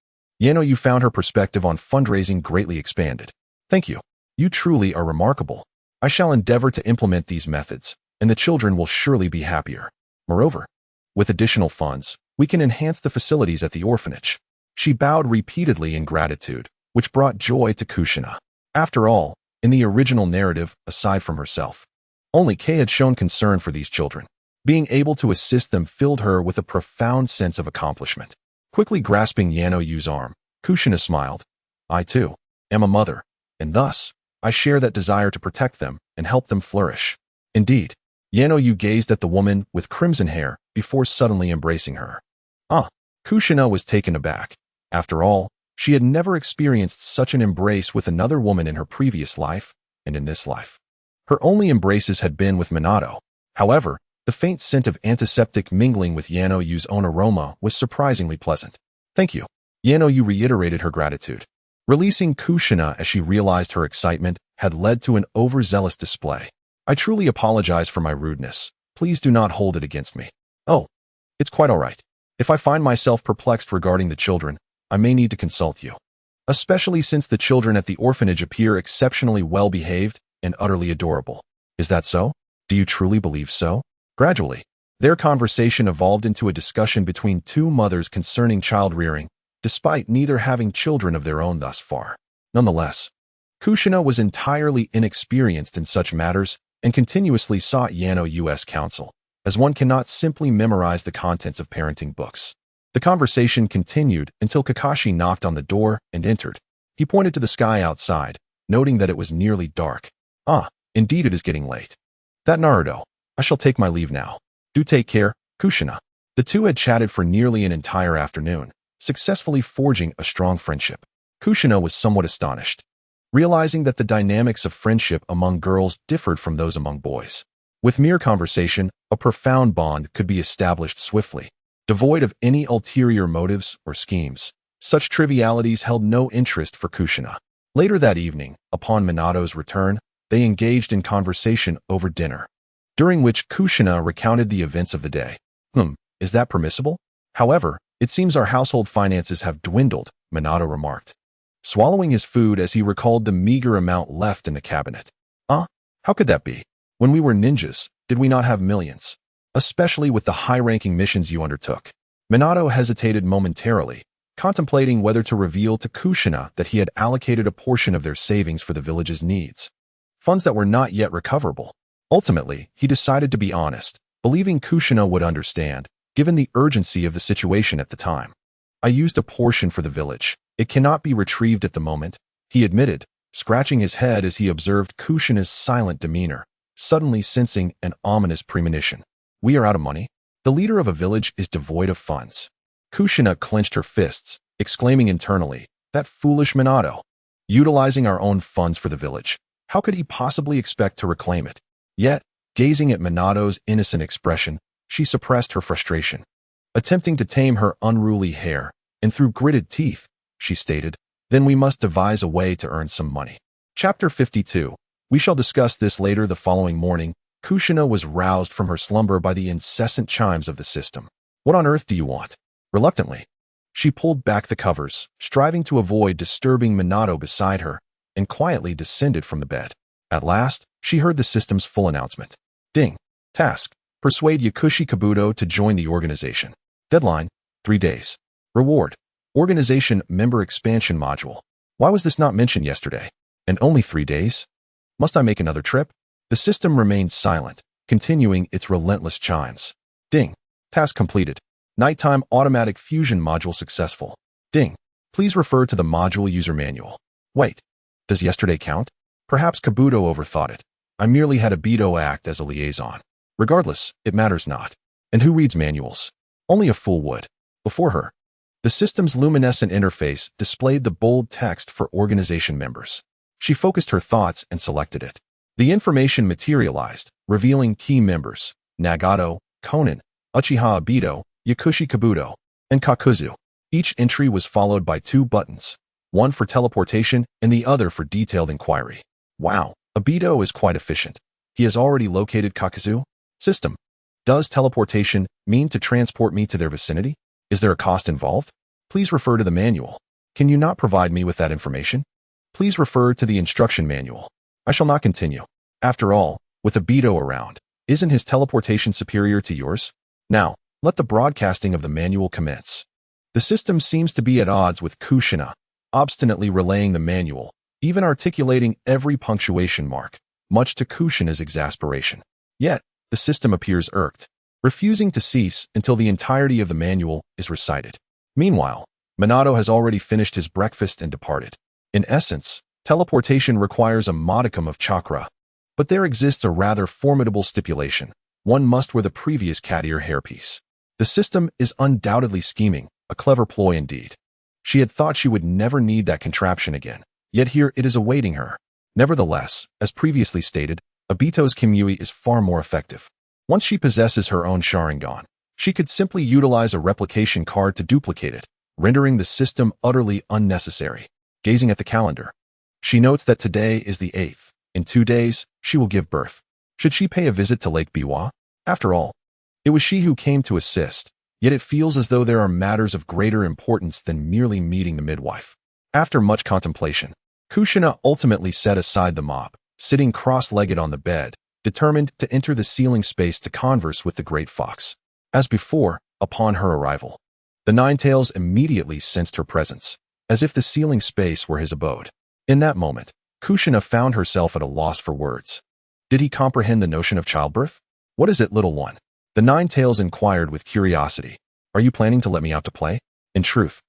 Yanoyu found her perspective on fundraising greatly expanded. Thank you. You truly are remarkable. I shall endeavor to implement these methods, and the children will surely be happier. Moreover, with additional funds, we can enhance the facilities at the orphanage. She bowed repeatedly in gratitude, which brought joy to Kushina. After all, in the original narrative, aside from herself, only Kei had shown concern for these children. Being able to assist them filled her with a profound sense of accomplishment. Quickly grasping Yanoyu's arm, Kushina smiled. I too am a mother, and thus, I share that desire to protect them and help them flourish. Indeed, Yanoyu gazed at the woman with crimson hair before suddenly embracing her. Kushina was taken aback. After all, she had never experienced such an embrace with another woman in her previous life, and in this life. Her only embraces had been with Minato. However, the faint scent of antiseptic mingling with Yanoyu's own aroma was surprisingly pleasant. Thank you. Yanoyu reiterated her gratitude. Releasing Kushina as she realized her excitement had led to an overzealous display. I truly apologize for my rudeness. Please do not hold it against me. Oh, it's quite all right. If I find myself perplexed regarding the children, I may need to consult you. Especially since the children at the orphanage appear exceptionally well behaved and utterly adorable. Is that so? Do you truly believe so? Gradually, their conversation evolved into a discussion between two mothers concerning child rearing, despite neither having children of their own thus far. Nonetheless, Kushina was entirely inexperienced in such matters and continuously sought Yanoyu's counsel, as one cannot simply memorize the contents of parenting books. The conversation continued until Kakashi knocked on the door and entered. He pointed to the sky outside, noting that it was nearly dark. Indeed it is getting late. That Naruto. I shall take my leave now. Do take care, Kushina. The two had chatted for nearly an entire afternoon, successfully forging a strong friendship. Kushina was somewhat astonished, realizing that the dynamics of friendship among girls differed from those among boys. With mere conversation, a profound bond could be established swiftly. Devoid of any ulterior motives or schemes, such trivialities held no interest for Kushina. Later that evening, upon Minato's return, they engaged in conversation over dinner, during which Kushina recounted the events of the day. Is that permissible? However, it seems our household finances have dwindled, Minato remarked, swallowing his food as he recalled the meager amount left in the cabinet. How could that be? When we were ninjas, did we not have millions? Especially with the high-ranking missions you undertook. Minato hesitated momentarily, contemplating whether to reveal to Kushina that he had allocated a portion of their savings for the village's needs, funds that were not yet recoverable. Ultimately, he decided to be honest, believing Kushina would understand, given the urgency of the situation at the time. I used a portion for the village. It cannot be retrieved at the moment, he admitted, scratching his head as he observed Kushina's silent demeanor, suddenly sensing an ominous premonition. We are out of money. The leader of a village is devoid of funds. Kushina clenched her fists, exclaiming internally, that foolish Minato. Utilizing our own funds for the village, how could he possibly expect to reclaim it? Yet, gazing at Minato's innocent expression, she suppressed her frustration. Attempting to tame her unruly hair, and through gritted teeth, she stated, then we must devise a way to earn some money. Chapter 52. We shall discuss this later. The following morning, Kushina was roused from her slumber by the incessant chimes of the system. What on earth do you want? Reluctantly, she pulled back the covers, striving to avoid disturbing Minato beside her, and quietly descended from the bed. At last, she heard the system's full announcement. Ding. Task. Persuade Yakushi Kabuto to join the organization. Deadline. 3 days. Reward. Organization member expansion module. Why was this not mentioned yesterday? And only 3 days? Must I make another trip? The system remained silent, continuing its relentless chimes. Ding. Task completed. Nighttime automatic fusion module successful. Ding. Please refer to the module user manual. Wait. Does yesterday count? Perhaps Kabuto overthought it. I merely had Aido act as a liaison. Regardless, it matters not. And who reads manuals? Only a fool would. Before her, the system's luminescent interface displayed the bold text for organization members. She focused her thoughts and selected it. The information materialized, revealing key members: Nagato, Konan, Uchiha Aido, Yakushi Kabuto, and Kakuzu. Each entry was followed by 2 buttons, one for teleportation and the other for detailed inquiry. Wow, Aido is quite efficient. He has already located Kakuzu? System. Does teleportation mean to transport me to their vicinity? Is there a cost involved? Please refer to the manual. Can you not provide me with that information? Please refer to the instruction manual. I shall not continue. After all, with Aido around, isn't his teleportation superior to yours? Now, let the broadcasting of the manual commence. The system seems to be at odds with Kushina, obstinately relaying the manual, even articulating every punctuation mark, much to Kushina's exasperation. Yet, the system appears irked, refusing to cease until the entirety of the manual is recited. Meanwhile, Minato has already finished his breakfast and departed. In essence, teleportation requires a modicum of chakra, but there exists a rather formidable stipulation. One must wear the previous cat ear hairpiece. The system is undoubtedly scheming, a clever ploy indeed. She had thought she would never need that contraption again, yet here it is awaiting her. Nevertheless, as previously stated, Obito's Kimui is far more effective. Once she possesses her own Sharingan, she could simply utilize a replication card to duplicate it, rendering the system utterly unnecessary. Gazing at the calendar, she notes that today is the 8th. In 2 days, she will give birth. Should she pay a visit to Lake Biwa? After all, it was she who came to assist, yet it feels as though there are matters of greater importance than merely meeting the midwife. After much contemplation, Kushina ultimately set aside the mop, sitting cross-legged on the bed, determined to enter the ceiling space to converse with the great fox. As before, upon her arrival, the Ninetales immediately sensed her presence, as if the ceiling space were his abode. In that moment, Kushina found herself at a loss for words. Did he comprehend the notion of childbirth? What is it, little one? The Ninetales inquired with curiosity. Are you planning to let me out to play? In truth,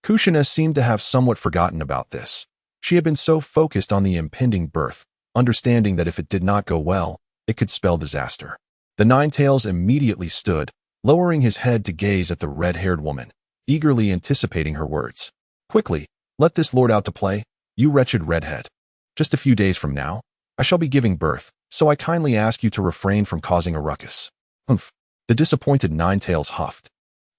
Kushina seemed to have somewhat forgotten about this. She had been so focused on the impending birth, understanding that if it did not go well, it could spell disaster. The Ninetales immediately stood, lowering his head to gaze at the red-haired woman, eagerly anticipating her words. Quickly, let this lord out to play, you wretched redhead. Just a few days from now, I shall be giving birth, so I kindly ask you to refrain from causing a ruckus. Humph. The disappointed Ninetales huffed,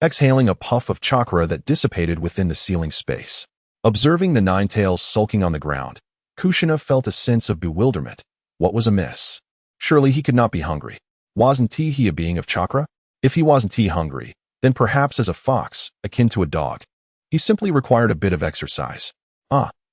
exhaling a puff of chakra that dissipated within the ceiling space. Observing the Ninetales sulking on the ground, Kushina felt a sense of bewilderment. What was amiss? Surely he could not be hungry. Wasn't he a being of chakra? If he wasn't hungry, then perhaps as a fox, akin to a dog. He simply required a bit of exercise.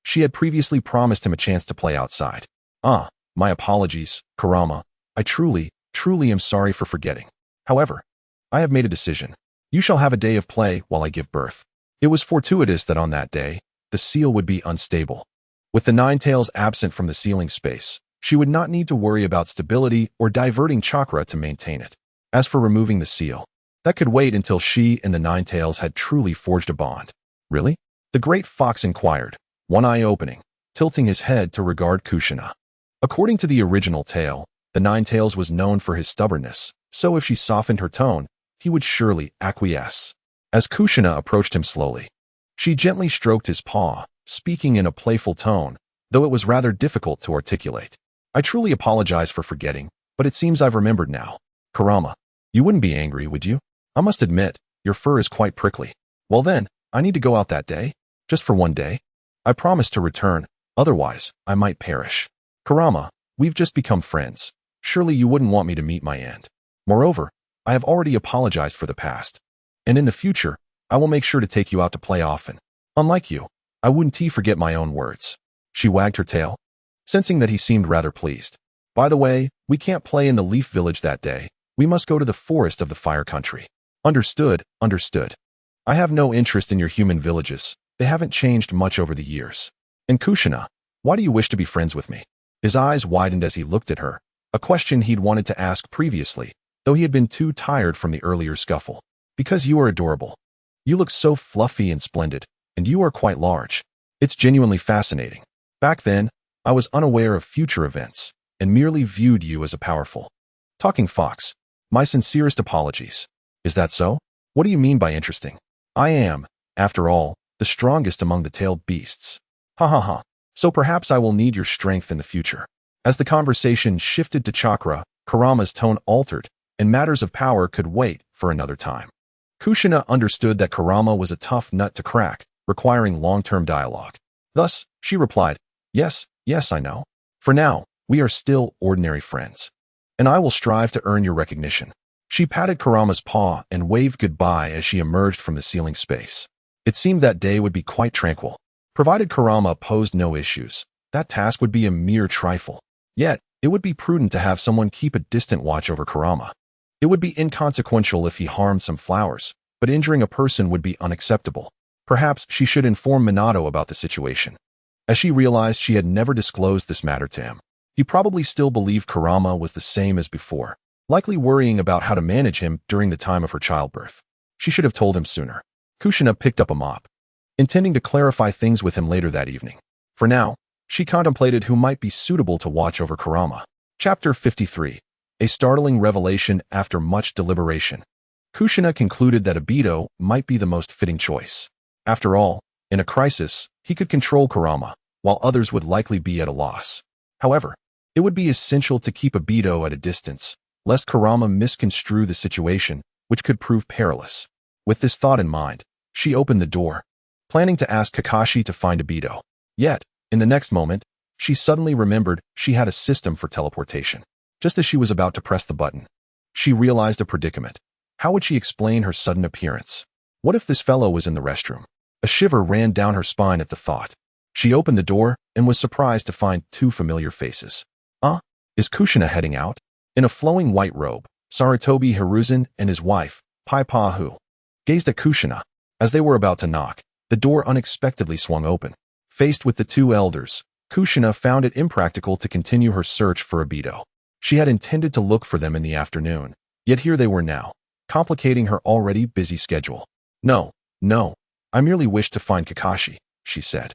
She had previously promised him a chance to play outside. My apologies, Kurama. I truly am sorry for forgetting. However, I have made a decision. You shall have a day of play while I give birth. It was fortuitous that on that day, the seal would be unstable. With the Ninetales absent from the ceiling space, she would not need to worry about stability or diverting chakra to maintain it. As for removing the seal, that could wait until she and the Ninetales had truly forged a bond. Really? The great fox inquired, one eye opening, tilting his head to regard Kushina. According to the original tale, the Ninetales was known for his stubbornness, so if she softened her tone, he would surely acquiesce. As Kushina approached him slowly, she gently stroked his paw, speaking in a playful tone, though it was rather difficult to articulate. I truly apologize for forgetting, but it seems I've remembered now. Kurama, you wouldn't be angry, would you? I must admit, your fur is quite prickly. Well then, I need to go out that day. Just for one day. I promise to return, otherwise, I might perish. Kurama, we've just become friends. Surely you wouldn't want me to meet my end. Moreover, I have already apologized for the past. And in the future, I will make sure to take you out to play often. Unlike you, I wouldn't forget my own words. She wagged her tail, sensing that he seemed rather pleased. By the way, we can't play in the Leaf Village that day. We must go to the forest of the Fire Country. Understood. I have no interest in your human villages. They haven't changed much over the years. And Kushina, why do you wish to be friends with me? His eyes widened as he looked at her, a question he'd wanted to ask previously, though he had been too tired from the earlier scuffle. Because you are adorable. You look so fluffy and splendid, and you are quite large. It's genuinely fascinating. Back then, I was unaware of future events, and merely viewed you as a powerful talking fox. My sincerest apologies. Is that so? What do you mean by interesting? I am, after all, the strongest among the tailed beasts. Ha ha ha. So perhaps I will need your strength in the future. As the conversation shifted to chakra, Kurama's tone altered, and matters of power could wait for another time. Kushina understood that Kurama was a tough nut to crack, requiring long-term dialogue. Thus, she replied, yes, I know. For now, we are still ordinary friends. And I will strive to earn your recognition. She patted Kurama's paw and waved goodbye as she emerged from the ceiling space. It seemed that day would be quite tranquil. Provided Kurama posed no issues, that task would be a mere trifle. Yet, it would be prudent to have someone keep a distant watch over Kurama. It would be inconsequential if he harmed some flowers, but injuring a person would be unacceptable. Perhaps she should inform Minato about the situation. As she realized she had never disclosed this matter to him, he probably still believed Kurama was the same as before, likely worrying about how to manage him during the time of her childbirth. She should have told him sooner. Kushina picked up a mop, intending to clarify things with him later that evening. For now, she contemplated who might be suitable to watch over Kurama. Chapter 53. A startling revelation after much deliberation. Kushina concluded that Aido might be the most fitting choice. After all, in a crisis, he could control Kurama, while others would likely be at a loss. However, it would be essential to keep Aido at a distance, lest Kurama misconstrue the situation, which could prove perilous. With this thought in mind, she opened the door, planning to ask Kakashi to find Aido. Yet, in the next moment, she suddenly remembered she had a system for teleportation. Just as she was about to press the button, she realized a predicament. How would she explain her sudden appearance? What if this fellow was in the restroom? A shiver ran down her spine at the thought. She opened the door and was surprised to find two familiar faces. Is Kushina heading out? In a flowing white robe, Sarutobi Hiruzen and his wife, Paipahu, gazed at Kushina. As they were about to knock, the door unexpectedly swung open. Faced with the two elders, Kushina found it impractical to continue her search for Aido. She had intended to look for them in the afternoon, yet here they were now, complicating her already busy schedule. No, I merely wish to find Kakashi, she said,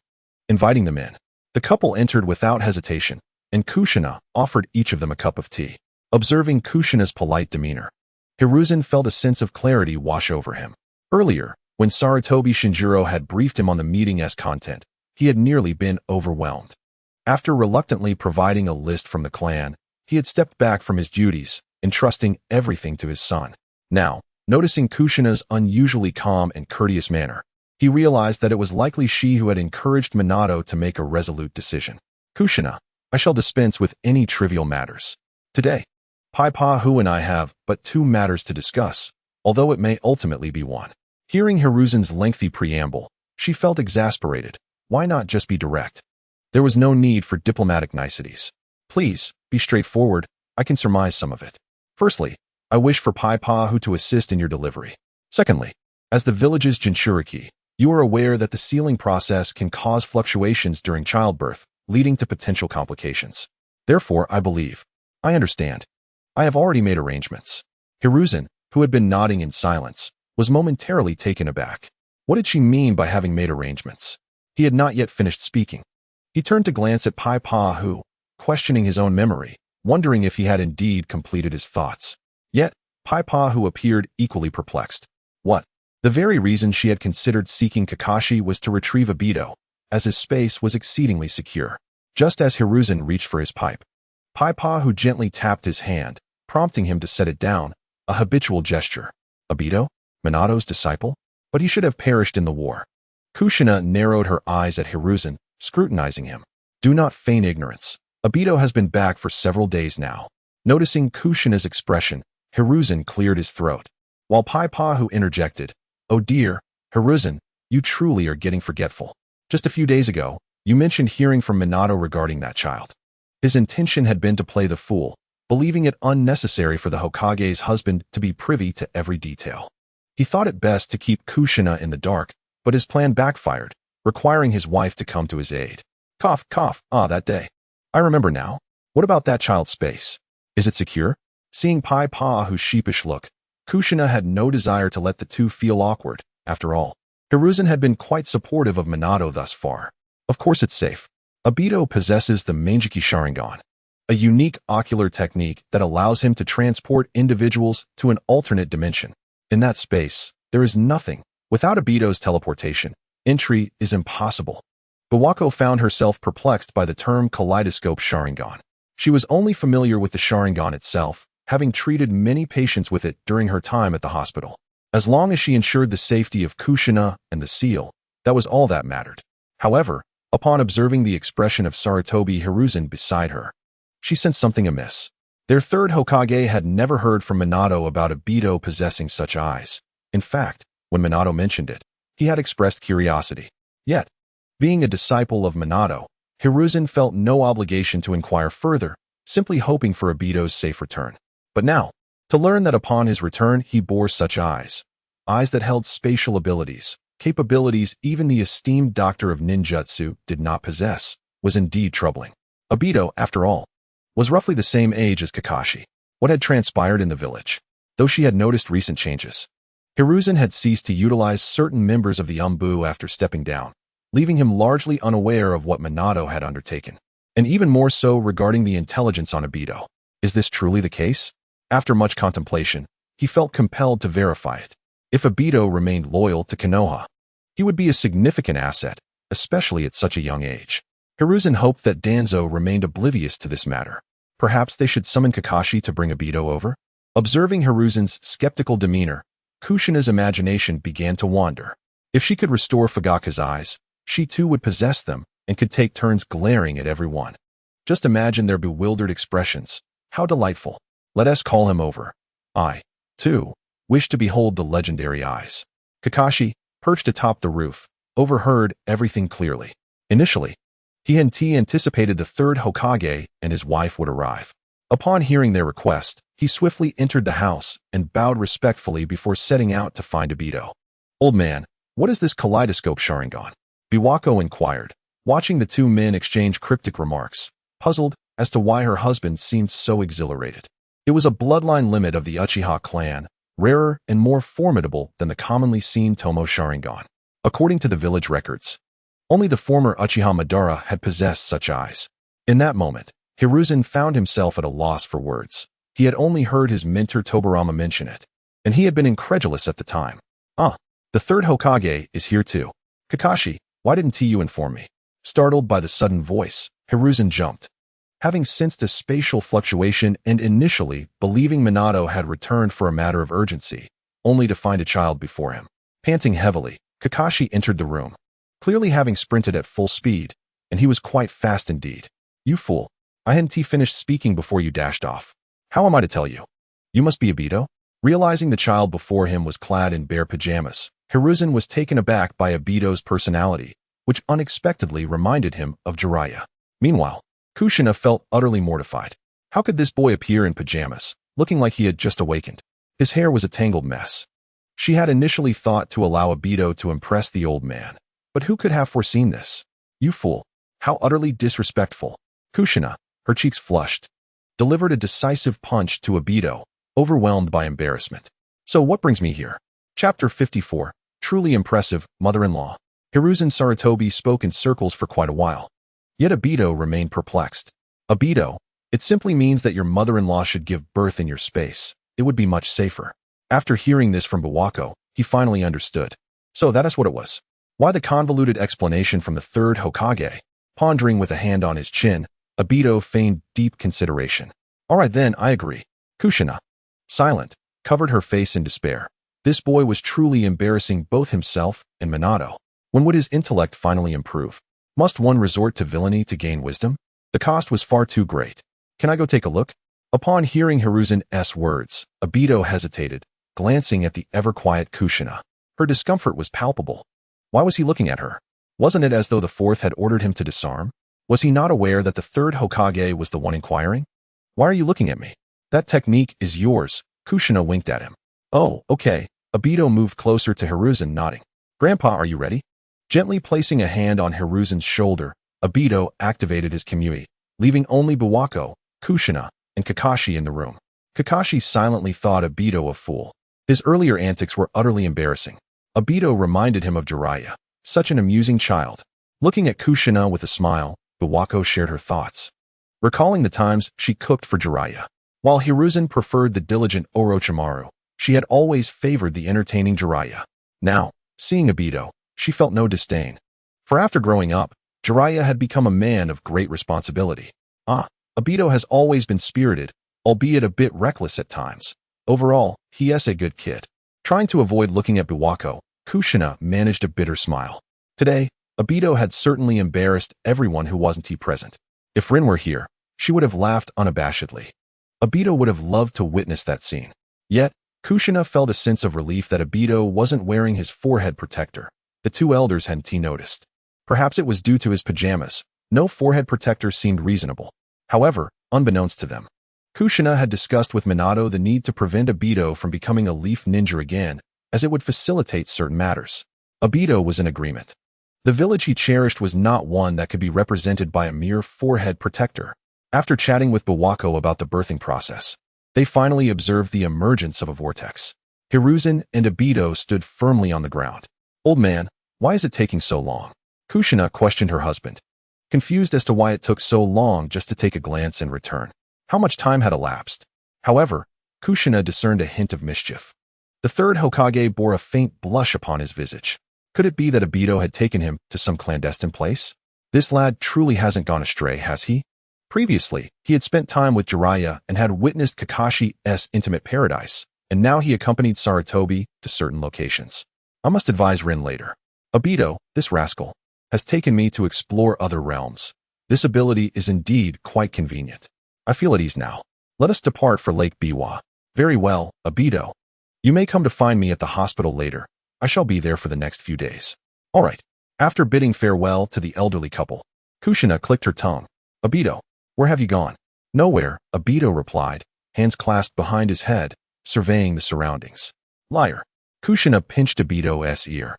inviting them in. The couple entered without hesitation, and Kushina offered each of them a cup of tea. Observing Kushina's polite demeanor, Hiruzen felt a sense of clarity wash over him. Earlier, when Sarutobi Shinjiro had briefed him on the meeting's content, he had nearly been overwhelmed. After reluctantly providing a list from the clan, he had stepped back from his duties, entrusting everything to his son. Now, noticing Kushina's unusually calm and courteous manner, he realized that it was likely she who had encouraged Minato to make a resolute decision. Kushina, I shall dispense with any trivial matters. Today, Paipahu and I have but two matters to discuss, although it may ultimately be one. Hearing Hiruzen's lengthy preamble, she felt exasperated. Why not just be direct? There was no need for diplomatic niceties. Please, be straightforward, I can surmise some of it. Firstly, I wish for Paipahu to assist in your delivery. Secondly, as the village's Jinchuriki, you are aware that the sealing process can cause fluctuations during childbirth, leading to potential complications. Therefore, I understand. I have already made arrangements. Hiruzen, who had been nodding in silence, was momentarily taken aback. What did she mean by having made arrangements? He had not yet finished speaking. He turned to glance at Paipahu, questioning his own memory, wondering if he had indeed completed his thoughts. Yet, Paipahu appeared equally perplexed. What? The very reason she had considered seeking Kakashi was to retrieve Aido, as his space was exceedingly secure. Just as Hiruzen reached for his pipe, Paipahu gently tapped his hand, prompting him to set it down, a habitual gesture. Aido? Minato's disciple? But he should have perished in the war. Kushina narrowed her eyes at Hiruzen, scrutinizing him. Do not feign ignorance. Aido has been back for several days now. Noticing Kushina's expression, Hiruzen cleared his throat, while Paipahu interjected, Oh dear, Hiruzen, you truly are getting forgetful. Just a few days ago, you mentioned hearing from Minato regarding that child. His intention had been to play the fool, believing it unnecessary for the Hokage's husband to be privy to every detail. He thought it best to keep Kushina in the dark, but his plan backfired, requiring his wife to come to his aid. Cough, cough, that day. I remember now. What about that child's space? Is it secure? Seeing Pai Pa's sheepish look, Kushina had no desire to let the two feel awkward. After all, Hiruzen had been quite supportive of Minato thus far. Of course it's safe. Aido possesses the Mangeki Sharingan, a unique ocular technique that allows him to transport individuals to an alternate dimension. In that space, there is nothing. Without Aido's teleportation, entry is impossible. Biwako found herself perplexed by the term kaleidoscope Sharingan. She was only familiar with the Sharingan itself, having treated many patients with it during her time at the hospital. As long as she ensured the safety of Kushina and the seal, that was all that mattered. However, upon observing the expression of Sarutobi Hiruzen beside her, she sensed something amiss. Their third Hokage had never heard from Minato about Aido possessing such eyes. In fact, when Minato mentioned it, he had expressed curiosity. Yet, being a disciple of Minato, Hiruzen felt no obligation to inquire further, simply hoping for Aido's safe return. But now, to learn that upon his return he bore such eyes that held spatial abilities, capabilities even the esteemed doctor of ninjutsu did not possess, was indeed troubling. Aido, after all, was roughly the same age as Kakashi. What had transpired in the village? Though she had noticed recent changes, Hiruzen had ceased to utilize certain members of the Umbu after stepping down, leaving him largely unaware of what Minato had undertaken, and even more so regarding the intelligence on Aido. Is this truly the case? After much contemplation, he felt compelled to verify it. If Aido remained loyal to Konoha, he would be a significant asset, especially at such a young age. Hiruzen hoped that Danzo remained oblivious to this matter. Perhaps they should summon Kakashi to bring Aido over? Observing Hiruzen's skeptical demeanor, Kushina's imagination began to wander. If she could restore Fugaka's eyes, she too would possess them and could take turns glaring at everyone. Just imagine their bewildered expressions. How delightful. Let us call him over. I, too, wish to behold the legendary eyes. Kakashi, perched atop the roof, overheard everything clearly. Initially, he anticipated the third Hokage and his wife would arrive. Upon hearing their request, he swiftly entered the house and bowed respectfully before setting out to find Aido. Old man, what is this kaleidoscope Sharingan? Biwako inquired, watching the two men exchange cryptic remarks, puzzled as to why her husband seemed so exhilarated. It was a bloodline limit of the Uchiha clan, rarer and more formidable than the commonly seen Tomo Sharingan. According to the village records, only the former Uchiha Madara had possessed such eyes. In that moment, Hiruzen found himself at a loss for words. He had only heard his mentor Tobirama mention it, and he had been incredulous at the time. The third Hokage is here too. Kakashi, why didn't you inform me? Startled by the sudden voice, Hiruzen jumped. Having sensed a spatial fluctuation and initially believing Minato had returned for a matter of urgency, only to find a child before him. Panting heavily, Kakashi entered the room, clearly having sprinted at full speed, and he was quite fast indeed. You fool. I hadn't finished speaking before you dashed off. How am I to tell you? You must be Aido? Realizing the child before him was clad in bare pajamas, Hiruzen was taken aback by Aido's personality, which unexpectedly reminded him of Jiraiya. Meanwhile, Kushina felt utterly mortified. How could this boy appear in pajamas, looking like he had just awakened? His hair was a tangled mess. She had initially thought to allow Aido to impress the old man, but who could have foreseen this? You fool. How utterly disrespectful. Kushina, her cheeks flushed, delivered a decisive punch to Aido, overwhelmed by embarrassment. So what brings me here? Chapter 54, Truly Impressive, Mother-in-Law. Hiruzen Sarutobi spoke in circles for quite a while. Yet Aido remained perplexed. Aido, it simply means that your mother-in-law should give birth in your space. It would be much safer. After hearing this from Biwako, he finally understood. So that is what it was. Why the convoluted explanation from the third Hokage? Pondering with a hand on his chin, Aido feigned deep consideration. All right then, I agree. Kushina, silent, covered her face in despair. This boy was truly embarrassing both himself and Minato. When would his intellect finally improve? Must one resort to villainy to gain wisdom? The cost was far too great. Can I go take a look? Upon hearing Hiruzen's words, Aido hesitated, glancing at the ever-quiet Kushina. Her discomfort was palpable. Why was he looking at her? Wasn't it as though the fourth had ordered him to disarm? Was he not aware that the third Hokage was the one inquiring? Why are you looking at me? That technique is yours. Kushina winked at him. Oh, okay. Aido moved closer to Hiruzen, nodding. Grandpa, are you ready? Gently placing a hand on Hiruzen's shoulder, Aido activated his Kamui, leaving only Biwako, Kushina, and and Kakashi in the room. Kakashi silently thought Aido a fool. His earlier antics were utterly embarrassing. Aido reminded him of Jiraiya, such an amusing child. Looking at Kushina with a smile, Biwako shared her thoughts, recalling the times she cooked for Jiraiya. While Hiruzen preferred the diligent Orochimaru, she had always favored the entertaining Jiraiya. Now, seeing Aido, she felt no disdain. For after growing up, Jiraiya had become a man of great responsibility. Aido has always been spirited, albeit a bit reckless at times. Overall, he is a good kid. Trying to avoid looking at Biwako, Kushina managed a bitter smile. Today, Aido had certainly embarrassed everyone who wasn't present. If Rin were here, she would have laughed unabashedly. Aido would have loved to witness that scene. Yet, Kushina felt a sense of relief that Aido wasn't wearing his forehead protector. The two elders hadn't noticed. Perhaps it was due to his pajamas. No forehead protector seemed reasonable. However, unbeknownst to them, Kushina had discussed with Minato the need to prevent Aido from becoming a leaf ninja again, as it would facilitate certain matters. Aido was in agreement. The village he cherished was not one that could be represented by a mere forehead protector. After chatting with Biwako about the birthing process, they finally observed the emergence of a vortex. Hiruzen and Aido stood firmly on the ground. "Old man, why is it taking so long?" Kushina questioned her husband, confused as to why it took so long just to take a glance and return. How much time had elapsed? However, Kushina discerned a hint of mischief. The third Hokage bore a faint blush upon his visage. Could it be that Aido had taken him to some clandestine place? This lad truly hasn't gone astray, has he? Previously, he had spent time with Jiraiya and had witnessed Kakashi's intimate paradise, and now he accompanied Sarutobi to certain locations. I must advise Rin later. Aido, this rascal, has taken me to explore other realms. This ability is indeed quite convenient. I feel at ease now. Let us depart for Lake Biwa. Very well, Aido. You may come to find me at the hospital later. I shall be there for the next few days. All right. After bidding farewell to the elderly couple, Kushina clicked her tongue. Aido, where have you gone? Nowhere, Aido replied, hands clasped behind his head, surveying the surroundings. Liar. Kushina pinched Aido's ear.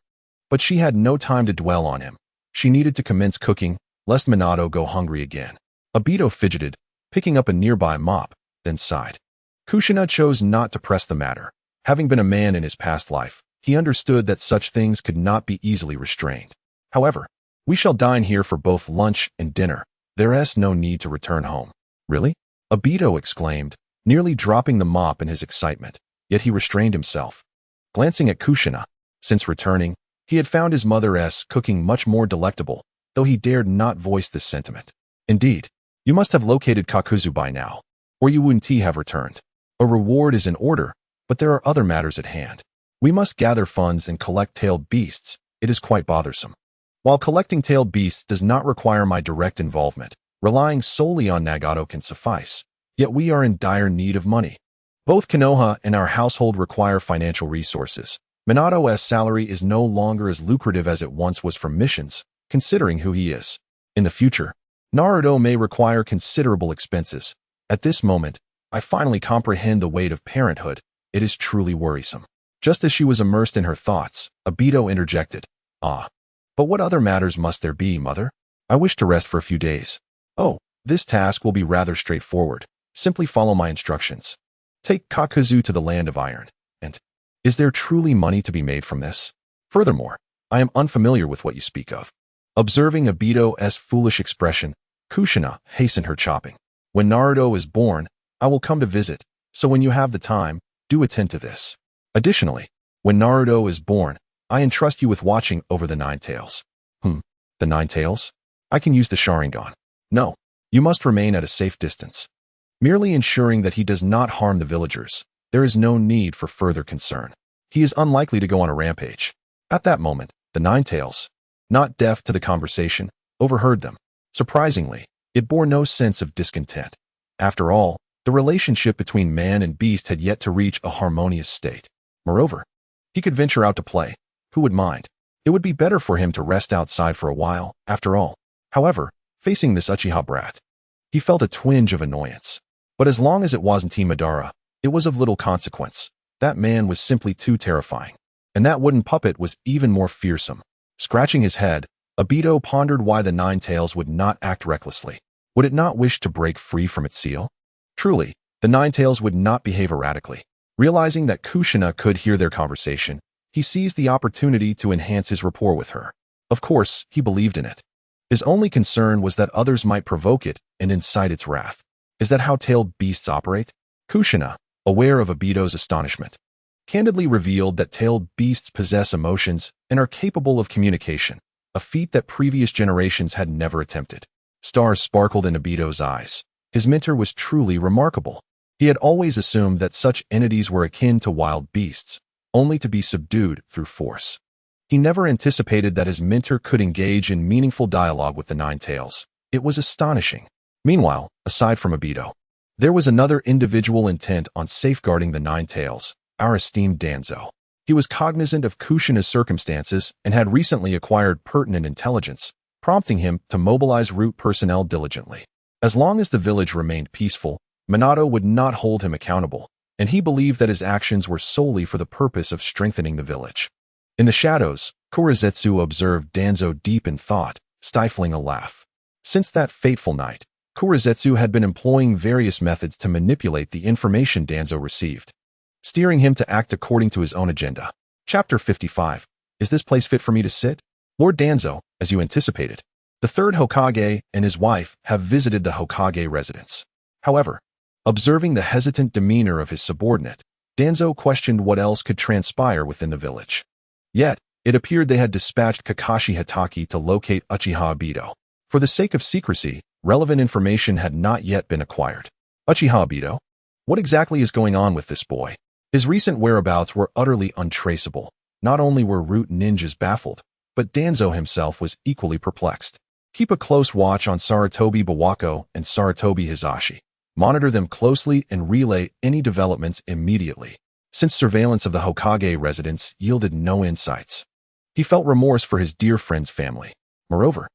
But she had no time to dwell on him. She needed to commence cooking, lest Minato go hungry again. Aido fidgeted, picking up a nearby mop, then sighed. Kushina chose not to press the matter. Having been a man in his past life, he understood that such things could not be easily restrained. However, we shall dine here for both lunch and dinner. There is no need to return home. Really? Aido exclaimed, nearly dropping the mop in his excitement, yet he restrained himself. Glancing at Kushina, since returning, he had found his mother's cooking much more delectable, though he dared not voice this sentiment. Indeed, you must have located Kakuzu by now, or you wouldn't have returned. A reward is in order, but there are other matters at hand. We must gather funds and collect tailed beasts. It is quite bothersome. While collecting tailed beasts does not require my direct involvement, relying solely on Nagato can suffice. Yet we are in dire need of money. Both Konoha and our household require financial resources. Minato's salary is no longer as lucrative as it once was from missions, considering who he is. In the future, Naruto may require considerable expenses. At this moment, I finally comprehend the weight of parenthood. It is truly worrisome. Just as she was immersed in her thoughts, Aido interjected. But what other matters must there be, mother? I wish to rest for a few days. Oh, this task will be rather straightforward. Simply follow my instructions. Take Kakuzu to the land of iron. And is there truly money to be made from this? Furthermore, I am unfamiliar with what you speak of. Observing Aido's foolish expression, Kushina hastened her chopping. When Naruto is born, I will come to visit, so when you have the time, do attend to this. Additionally, when Naruto is born, I entrust you with watching over the Nine Tails. The Nine Tails? I can use the Sharingan. No, you must remain at a safe distance. Merely ensuring that he does not harm the villagers, there is no need for further concern. He is unlikely to go on a rampage. At that moment, the Nine Tails, not deaf to the conversation, overheard them. Surprisingly, it bore no sense of discontent. After all, the relationship between man and beast had yet to reach a harmonious state. Moreover, he could venture out to play. Who would mind? It would be better for him to rest outside for a while, after all. However, facing this Uchiha brat, he felt a twinge of annoyance. But as long as it wasn't Madara, it was of little consequence. That man was simply too terrifying. And that wooden puppet was even more fearsome. Scratching his head, Aido pondered why the Nine Tails would not act recklessly. Would it not wish to break free from its seal? Truly, the Ninetales would not behave erratically. Realizing that Kushina could hear their conversation, he seized the opportunity to enhance his rapport with her. Of course, he believed in it. His only concern was that others might provoke it and incite its wrath. Is that how tailed beasts operate? Kushina, aware of Aido's astonishment, candidly revealed that tailed beasts possess emotions and are capable of communication, a feat that previous generations had never attempted. Stars sparkled in Aido's eyes. His mentor was truly remarkable. He had always assumed that such entities were akin to wild beasts, only to be subdued through force. He never anticipated that his mentor could engage in meaningful dialogue with the Ninetales. It was astonishing. Meanwhile, aside from Aido, there was another individual intent on safeguarding the Ninetales, our esteemed Danzo. He was cognizant of Kushina's circumstances and had recently acquired pertinent intelligence, prompting him to mobilize root personnel diligently. As long as the village remained peaceful, Minato would not hold him accountable, and he believed that his actions were solely for the purpose of strengthening the village. In the shadows, Kurizetsu observed Danzo deep in thought, stifling a laugh. Since that fateful night, Kurizetsu had been employing various methods to manipulate the information Danzo received, steering him to act according to his own agenda. Chapter 55. Is this place fit for me to sit? Lord Danzo, as you anticipated, the third Hokage and his wife have visited the Hokage residence. However, observing the hesitant demeanor of his subordinate, Danzo questioned what else could transpire within the village. Yet, it appeared they had dispatched Kakashi Hatake to locate Uchiha Aido. For the sake of secrecy, relevant information had not yet been acquired. Uchiha Aido? What exactly is going on with this boy? His recent whereabouts were utterly untraceable. Not only were root ninjas baffled, but Danzo himself was equally perplexed. Keep a close watch on Sarutobi Bawako and Sarutobi Hizashi. Monitor them closely and relay any developments immediately, since surveillance of the Hokage residence yielded no insights. He felt remorse for his dear friend's family. Moreover,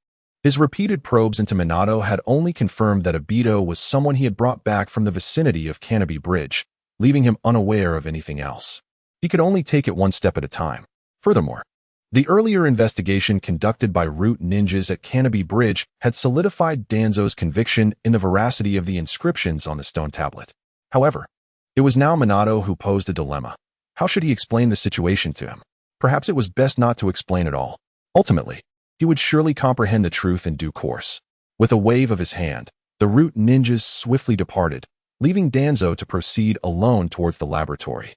his repeated probes into Minato had only confirmed that Aido was someone he had brought back from the vicinity of Canopy Bridge, leaving him unaware of anything else. He could only take it one step at a time. Furthermore, the earlier investigation conducted by root ninjas at Canopy Bridge had solidified Danzo's conviction in the veracity of the inscriptions on the stone tablet. However, it was now Minato who posed a dilemma. How should he explain the situation to him? Perhaps it was best not to explain at all. Ultimately, he would surely comprehend the truth in due course. With a wave of his hand, the root ninjas swiftly departed, leaving Danzo to proceed alone towards the laboratory.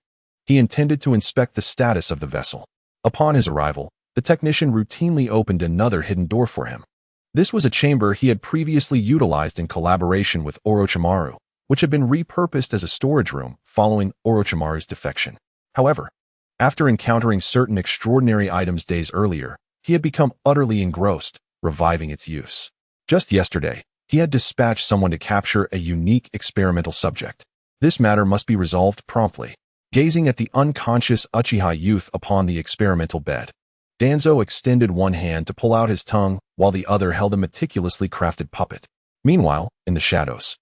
He intended to inspect the status of the vessel. Upon his arrival, the technician routinely opened another hidden door for him. This was a chamber he had previously utilized in collaboration with Orochimaru, which had been repurposed as a storage room following Orochimaru's defection. However, after encountering certain extraordinary items days earlier, he had become utterly engrossed, reviving its use. Just yesterday, he had dispatched someone to capture a unique experimental subject. This matter must be resolved promptly. Gazing at the unconscious Uchiha youth upon the experimental bed, Danzo extended one hand to pull out his tongue while the other held a meticulously crafted puppet. Meanwhile, in the shadows,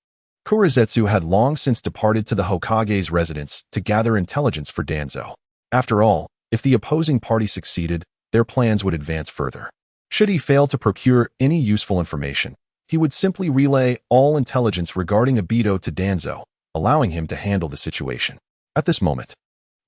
Kurizetsu had long since departed to the Hokage's residence to gather intelligence for Danzo. After all, if the opposing party succeeded, their plans would advance further. Should he fail to procure any useful information, he would simply relay all intelligence regarding Aido to Danzo, allowing him to handle the situation. At this moment,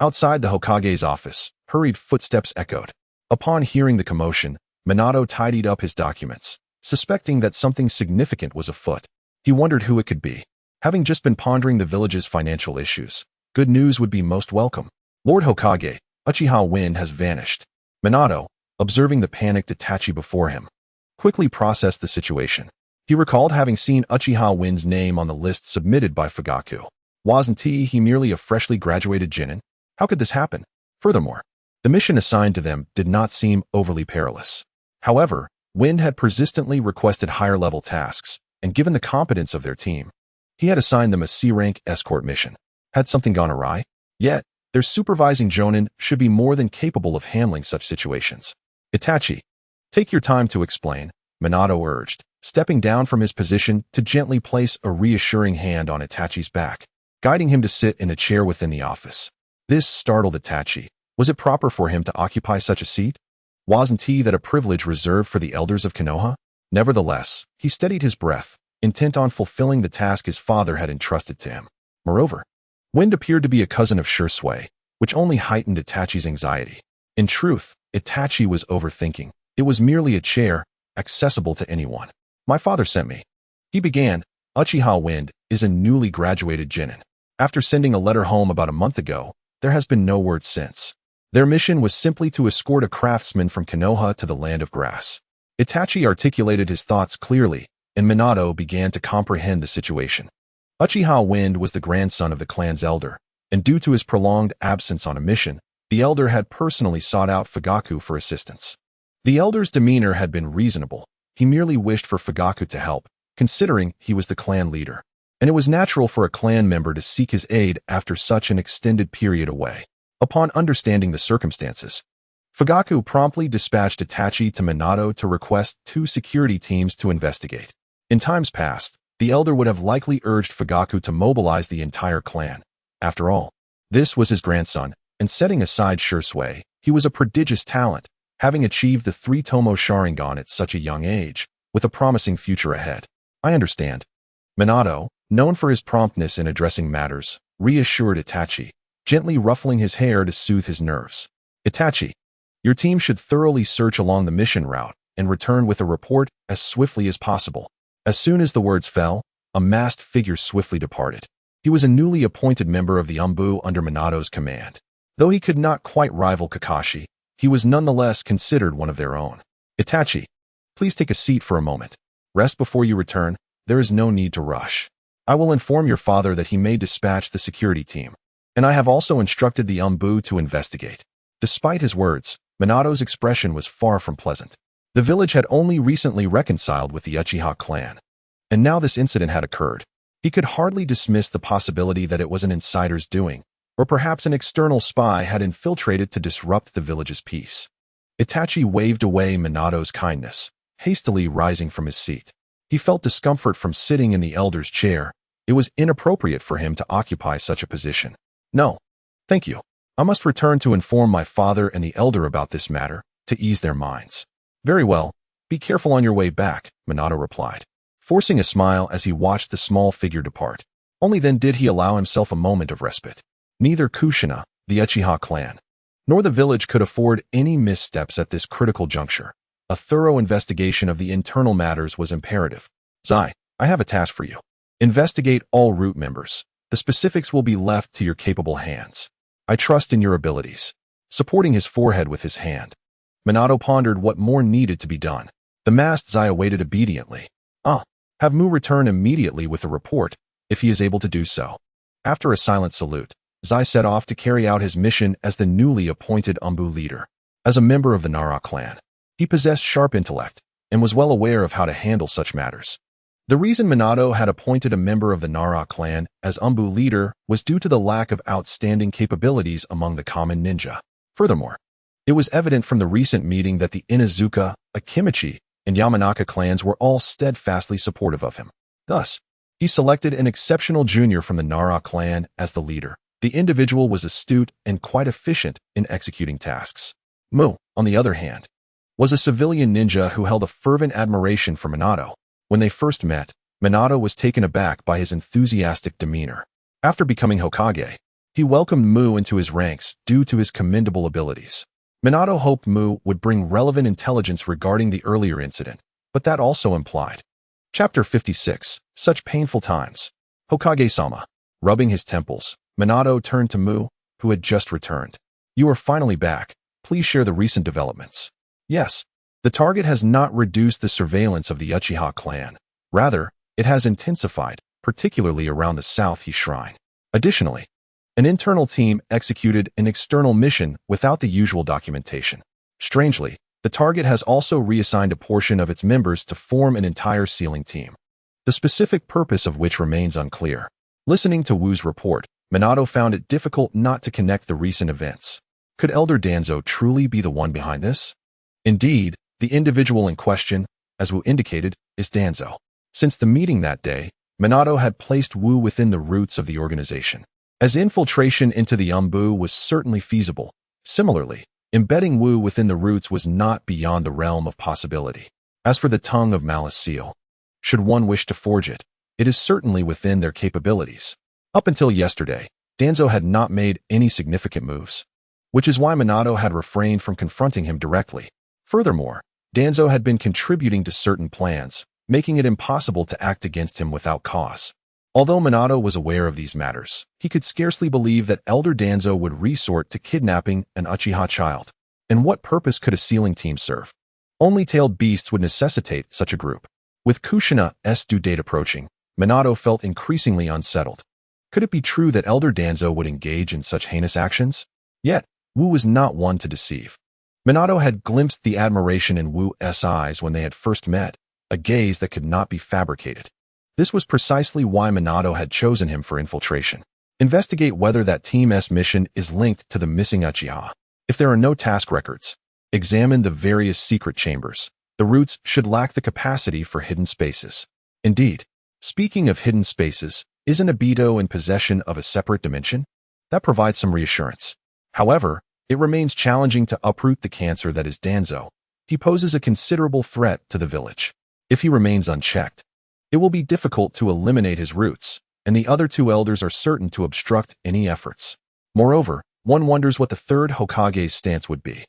outside the Hokage's office, hurried footsteps echoed. Upon hearing the commotion, Minato tidied up his documents, suspecting that something significant was afoot. He wondered who it could be. Having just been pondering the village's financial issues, good news would be most welcome. Lord Hokage, Uchiha Wind has vanished. Minato, observing the panicked Itachi before him, quickly processed the situation. He recalled having seen Uchiha Wind's name on the list submitted by Fugaku. Wasn't he merely a freshly graduated genin? How could this happen? Furthermore, the mission assigned to them did not seem overly perilous. However, Wind had persistently requested higher-level tasks, and given the competence of their team, he had assigned them a C-rank escort mission. Had something gone awry? Yet, their supervising jonin should be more than capable of handling such situations. Itachi, take your time to explain, Minato urged, stepping down from his position to gently place a reassuring hand on Itachi's back, guiding him to sit in a chair within the office. This startled Itachi. Was it proper for him to occupy such a seat? Wasn't that a privilege reserved for the elders of Konoha? Nevertheless, he steadied his breath, intent on fulfilling the task his father had entrusted to him. Moreover, Wind appeared to be a cousin of Shursui, which only heightened Itachi's anxiety. In truth, Itachi was overthinking. It was merely a chair, accessible to anyone. My father sent me. He began. Uchiha Wind is a newly graduated genin. After sending a letter home about a month ago, there has been no word since. Their mission was simply to escort a craftsman from Konoha to the land of grass. Itachi articulated his thoughts clearly, and Minato began to comprehend the situation. Uchiha Wind was the grandson of the clan's elder, and due to his prolonged absence on a mission, the elder had personally sought out Fugaku for assistance. The elder's demeanor had been reasonable. He merely wished for Fugaku to help, considering he was the clan leader, and it was natural for a clan member to seek his aid after such an extended period away. Upon understanding the circumstances, Fugaku promptly dispatched Itachi to Minato to request 2 security teams to investigate. In times past, the elder would have likely urged Fugaku to mobilize the entire clan. After all, this was his grandson, and setting aside Shursui, he was a prodigious talent, having achieved the 3-tomo Sharingan at such a young age, with a promising future ahead. I understand. Minato, known for his promptness in addressing matters, reassured Itachi, gently ruffling his hair to soothe his nerves. Itachi, your team should thoroughly search along the mission route and return with a report as swiftly as possible. As soon as the words fell, a masked figure swiftly departed. He was a newly appointed member of the Umbu under Minato's command. Though he could not quite rival Kakashi, he was nonetheless considered one of their own. Itachi, please take a seat for a moment. Rest before you return. There is no need to rush. I will inform your father that he may dispatch the security team, and I have also instructed the Umbu to investigate. Despite his words, Minato's expression was far from pleasant. The village had only recently reconciled with the Uchiha clan, and now this incident had occurred. He could hardly dismiss the possibility that it was an insider's doing, or perhaps an external spy had infiltrated to disrupt the village's peace. Itachi waved away Minato's kindness, hastily rising from his seat. He felt discomfort from sitting in the elder's chair. It was inappropriate for him to occupy such a position. No, thank you. I must return to inform my father and the elder about this matter, to ease their minds. Very well. Be careful on your way back, Minato replied, forcing a smile as he watched the small figure depart. Only then did he allow himself a moment of respite. Neither Kushina, the Uchiha clan, nor the village could afford any missteps at this critical juncture. A thorough investigation of the internal matters was imperative. Zai, I have a task for you. Investigate all root members. The specifics will be left to your capable hands. I trust in your abilities. Supporting his forehead with his hand, Minato pondered what more needed to be done. The masked Zai awaited obediently. Have Mu return immediately with a report, if he is able to do so. After a silent salute, Zai set off to carry out his mission as the newly appointed Umbu leader. As a member of the Nara clan, he possessed sharp intellect and was well aware of how to handle such matters. The reason Minato had appointed a member of the Nara clan as Umbu leader was due to the lack of outstanding capabilities among the common ninja. Furthermore, it was evident from the recent meeting that the Inazuka, Akimichi, and Yamanaka clans were all steadfastly supportive of him. Thus, he selected an exceptional junior from the Nara clan as the leader. The individual was astute and quite efficient in executing tasks. Mu, on the other hand, was a civilian ninja who held a fervent admiration for Minato. When they first met, Minato was taken aback by his enthusiastic demeanor. After becoming Hokage, he welcomed Mu into his ranks due to his commendable abilities. Minato hoped Mu would bring relevant intelligence regarding the earlier incident, but that also implied. Chapter 56. Such painful times. Hokage-sama. Rubbing his temples, Minato turned to Mu, who had just returned. You are finally back. Please share the recent developments. Yes. The target has not reduced the surveillance of the Uchiha clan. Rather, it has intensified, particularly around the South He Shrine. Additionally, an internal team executed an external mission without the usual documentation. Strangely, the target has also reassigned a portion of its members to form an entire sealing team, the specific purpose of which remains unclear. Listening to Wu's report, Minato found it difficult not to connect the recent events. Could Elder Danzo truly be the one behind this? Indeed, the individual in question, as Wu indicated, is Danzo. Since the meeting that day, Minato had placed Wu within the roots of the organization, as infiltration into the Umbu was certainly feasible. Similarly, embedding Wu within the roots was not beyond the realm of possibility. As for the tongue of malice seal, should one wish to forge it. It is certainly within their capabilities. Up until yesterday, Danzo had not made any significant moves, which is why Minato had refrained from confronting him directly. Furthermore, Danzo had been contributing to certain plans, making it impossible to act against him without cause. Although Minato was aware of these matters, he could scarcely believe that Elder Danzo would resort to kidnapping an Uchiha child. And what purpose could a sealing team serve? Only tailed beasts would necessitate such a group. With Kushina's due date approaching, Minato felt increasingly unsettled. Could it be true that Elder Danzo would engage in such heinous actions? Yet, Wu was not one to deceive. Minato had glimpsed the admiration in Wu's eyes when they had first met, a gaze that could not be fabricated. This was precisely why Minato had chosen him for infiltration. Investigate whether that team's mission is linked to the missing Uchiha. If there are no task records, examine the various secret chambers. The roots should lack the capacity for hidden spaces. Indeed, speaking of hidden spaces, isn't Aido in possession of a separate dimension? That provides some reassurance. However, it remains challenging to uproot the cancer that is Danzo. He poses a considerable threat to the village. If he remains unchecked, it will be difficult to eliminate his roots, and the other two elders are certain to obstruct any efforts. Moreover, one wonders what the third Hokage's stance would be.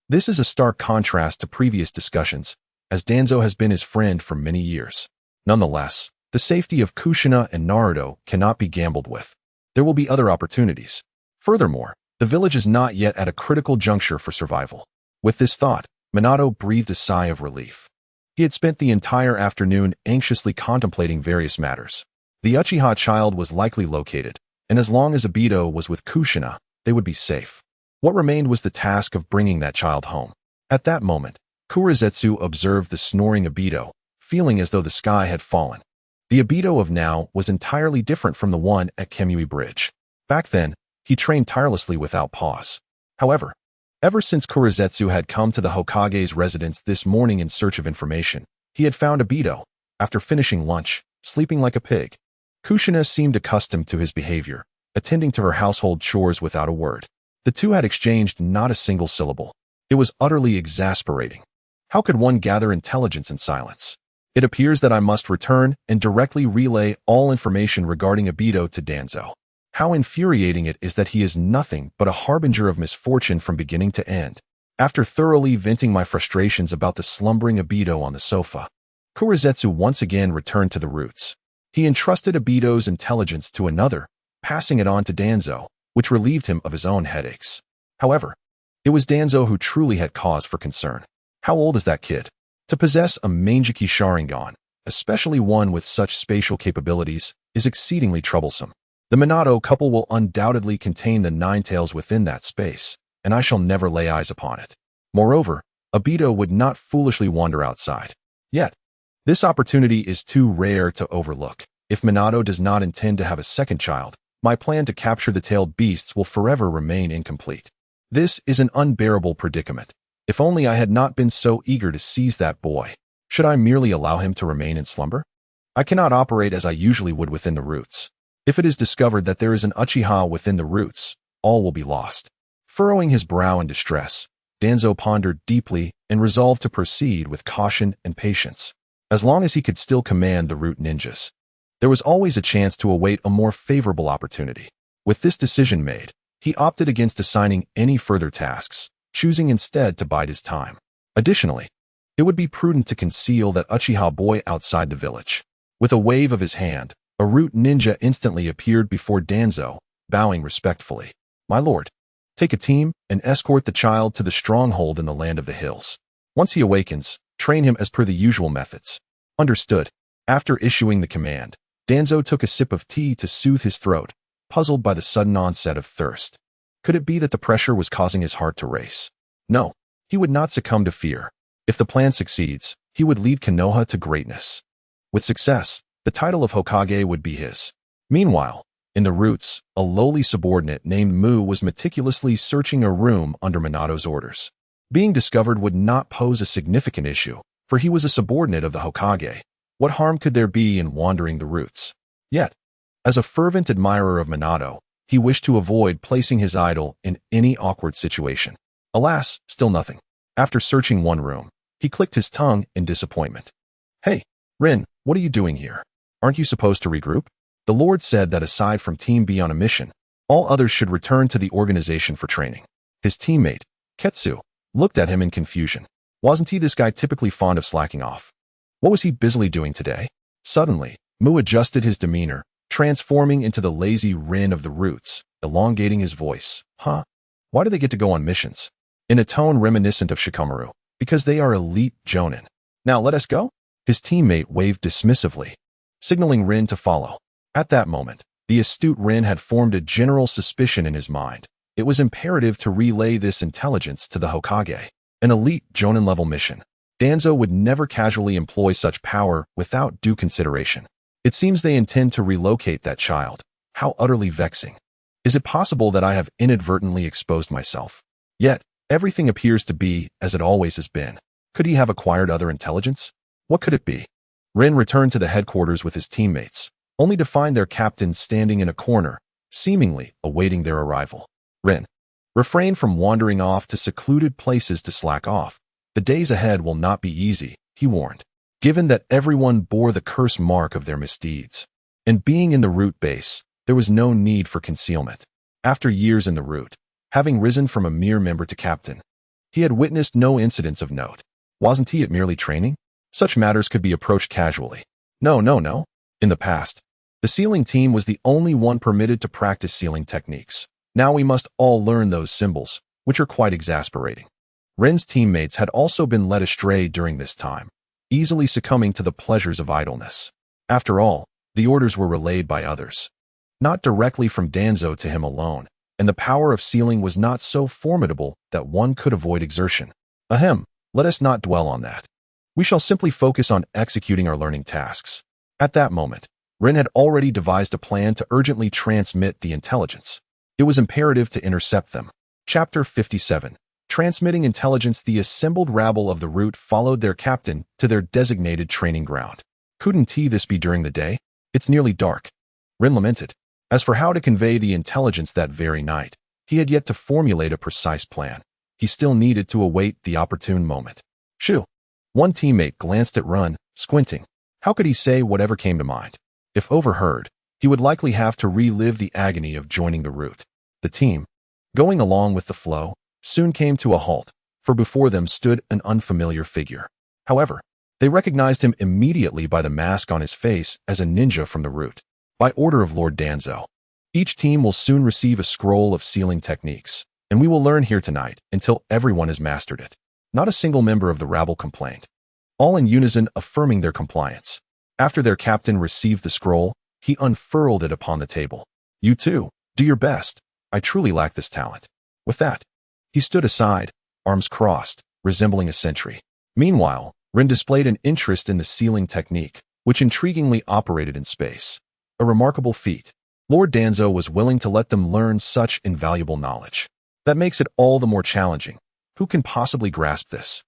This is a stark contrast to previous discussions, as Danzo has been his friend for many years. Nonetheless, the safety of Kushina and Naruto cannot be gambled with. There will be other opportunities. Furthermore, the village is not yet at a critical juncture for survival. With this thought, Minato breathed a sigh of relief. He had spent the entire afternoon anxiously contemplating various matters. The Uchiha child was likely located, and as long as Aido was with Kushina, they would be safe. What remained was the task of bringing that child home. At that moment, Kurizetsu observed the snoring Aido, feeling as though the sky had fallen. The Aido of now was entirely different from the one at Kemui Bridge. Back then, he trained tirelessly without pause. However, ever since Kurizetsu had come to the Hokage's residence this morning in search of information, he had found Aido, after finishing lunch, sleeping like a pig. Kushina seemed accustomed to his behavior, attending to her household chores without a word. The two had exchanged not a single syllable. It was utterly exasperating. How could one gather intelligence in silence? It appears that I must return and directly relay all information regarding Aido to Danzo. How infuriating it is that he is nothing but a harbinger of misfortune from beginning to end. After thoroughly venting my frustrations about the slumbering Aido on the sofa, Kurizetsu once again returned to the roots. He entrusted Aido's intelligence to another, passing it on to Danzo, which relieved him of his own headaches. However, it was Danzo who truly had cause for concern. How old is that kid? To possess a Mangeki Sharingan, especially one with such spatial capabilities, is exceedingly troublesome. The Minato couple will undoubtedly contain the Nine Tails within that space, and I shall never lay eyes upon it. Moreover, Aido would not foolishly wander outside. Yet, this opportunity is too rare to overlook. If Minato does not intend to have a second child, my plan to capture the tailed beasts will forever remain incomplete. This is an unbearable predicament. If only I had not been so eager to seize that boy. Should I merely allow him to remain in slumber? I cannot operate as I usually would within the roots. If it is discovered that there is an Uchiha within the roots, all will be lost. Furrowing his brow in distress, Danzo pondered deeply and resolved to proceed with caution and patience. As long as he could still command the root ninjas, there was always a chance to await a more favorable opportunity. With this decision made, he opted against assigning any further tasks, choosing instead to bide his time. Additionally, it would be prudent to conceal that Uchiha boy outside the village. With a wave of his hand, a root ninja instantly appeared before Danzo, bowing respectfully. My lord, take a team and escort the child to the stronghold in the land of the hills. Once he awakens, train him as per the usual methods. Understood. After issuing the command, Danzo took a sip of tea to soothe his throat, puzzled by the sudden onset of thirst. Could it be that the pressure was causing his heart to race? No, he would not succumb to fear. If the plan succeeds, he would lead Konoha to greatness. With success, the title of Hokage would be his. Meanwhile, in the roots, a lowly subordinate named Mu was meticulously searching a room under Minato's orders. Being discovered would not pose a significant issue, for he was a subordinate of the Hokage. What harm could there be in wandering the roots? Yet, as a fervent admirer of Minato, he wished to avoid placing his idol in any awkward situation. Alas, still nothing. After searching one room, he clicked his tongue in disappointment. Hey, Rin, what are you doing here? Aren't you supposed to regroup? The Lord said that aside from Team B on a mission, all others should return to the organization for training. His teammate, Ketsu, looked at him in confusion. Wasn't he this guy typically fond of slacking off? What was he busily doing today? Suddenly, Mu adjusted his demeanor, transforming into the lazy Rin of the Roots, elongating his voice. Huh? Why do they get to go on missions? In a tone reminiscent of Shikamaru. Because they are elite Jonin. Now let us go? His teammate waved dismissively, signaling Rin to follow. At that moment, the astute Rin had formed a general suspicion in his mind. It was imperative to relay this intelligence to the Hokage. An elite Jonin-level mission. Danzo would never casually employ such power without due consideration. It seems they intend to relocate that child. How utterly vexing. Is it possible that I have inadvertently exposed myself? Yet, everything appears to be as it always has been. Could he have acquired other intelligence? What could it be? Rin returned to the headquarters with his teammates, only to find their captain standing in a corner, seemingly awaiting their arrival. Rin, refrain from wandering off to secluded places to slack off. The days ahead will not be easy, he warned, given that everyone bore the curse mark of their misdeeds. And being in the root base, there was no need for concealment. After years in the root, having risen from a mere member to captain, he had witnessed no incidents of note. Wasn't he at merely training? Such matters could be approached casually. No. In the past, the sealing team was the only one permitted to practice sealing techniques. Now we must all learn those symbols, which are quite exasperating. Rin's teammates had also been led astray during this time, easily succumbing to the pleasures of idleness. After all, the orders were relayed by others, not directly from Danzo to him alone, and the power of sealing was not so formidable that one could avoid exertion. Ahem, let us not dwell on that. We shall simply focus on executing our learning tasks. At that moment, Rin had already devised a plan to urgently transmit the intelligence. It was imperative to intercept them. Chapter 57. Transmitting intelligence. The assembled rabble of the root followed their captain to their designated training ground. Couldn't this be during the day? It's nearly dark. Rin lamented. As for how to convey the intelligence that very night, he had yet to formulate a precise plan. He still needed to await the opportune moment. Shoo! One teammate glanced at Rin, squinting. How could he say whatever came to mind? If overheard, he would likely have to relive the agony of joining the root. The team, going along with the flow, soon came to a halt, for before them stood an unfamiliar figure. However, they recognized him immediately by the mask on his face as a ninja from the root. By order of Lord Danzo, each team will soon receive a scroll of sealing techniques, and we will learn here tonight until everyone has mastered it. Not a single member of the rabble complained, all in unison affirming their compliance. After their captain received the scroll, he unfurled it upon the table. You too, do your best. I truly lack this talent. With that, he stood aside, arms crossed, resembling a sentry. Meanwhile, Rin displayed an interest in the sealing technique, which intriguingly operated in space. A remarkable feat. Lord Danzo was willing to let them learn such invaluable knowledge. That makes it all the more challenging. Who can possibly grasp this?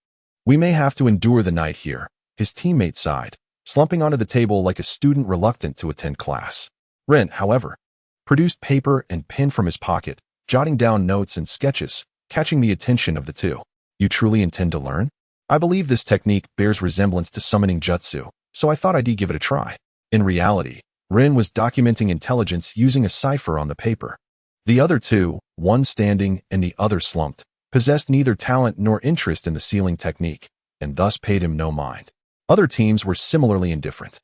We may have to endure the night here, his teammate sighed, slumping onto the table like a student reluctant to attend class. Rin, however, produced paper and pen from his pocket, jotting down notes and sketches, catching the attention of the two. You truly intend to learn? I believe this technique bears resemblance to summoning jutsu, so I thought I'd give it a try. In reality, Rin was documenting intelligence using a cipher on the paper. The other two, one standing and the other slumped, possessed neither talent nor interest in the sealing technique, and thus paid him no mind. Other teams were similarly indifferent.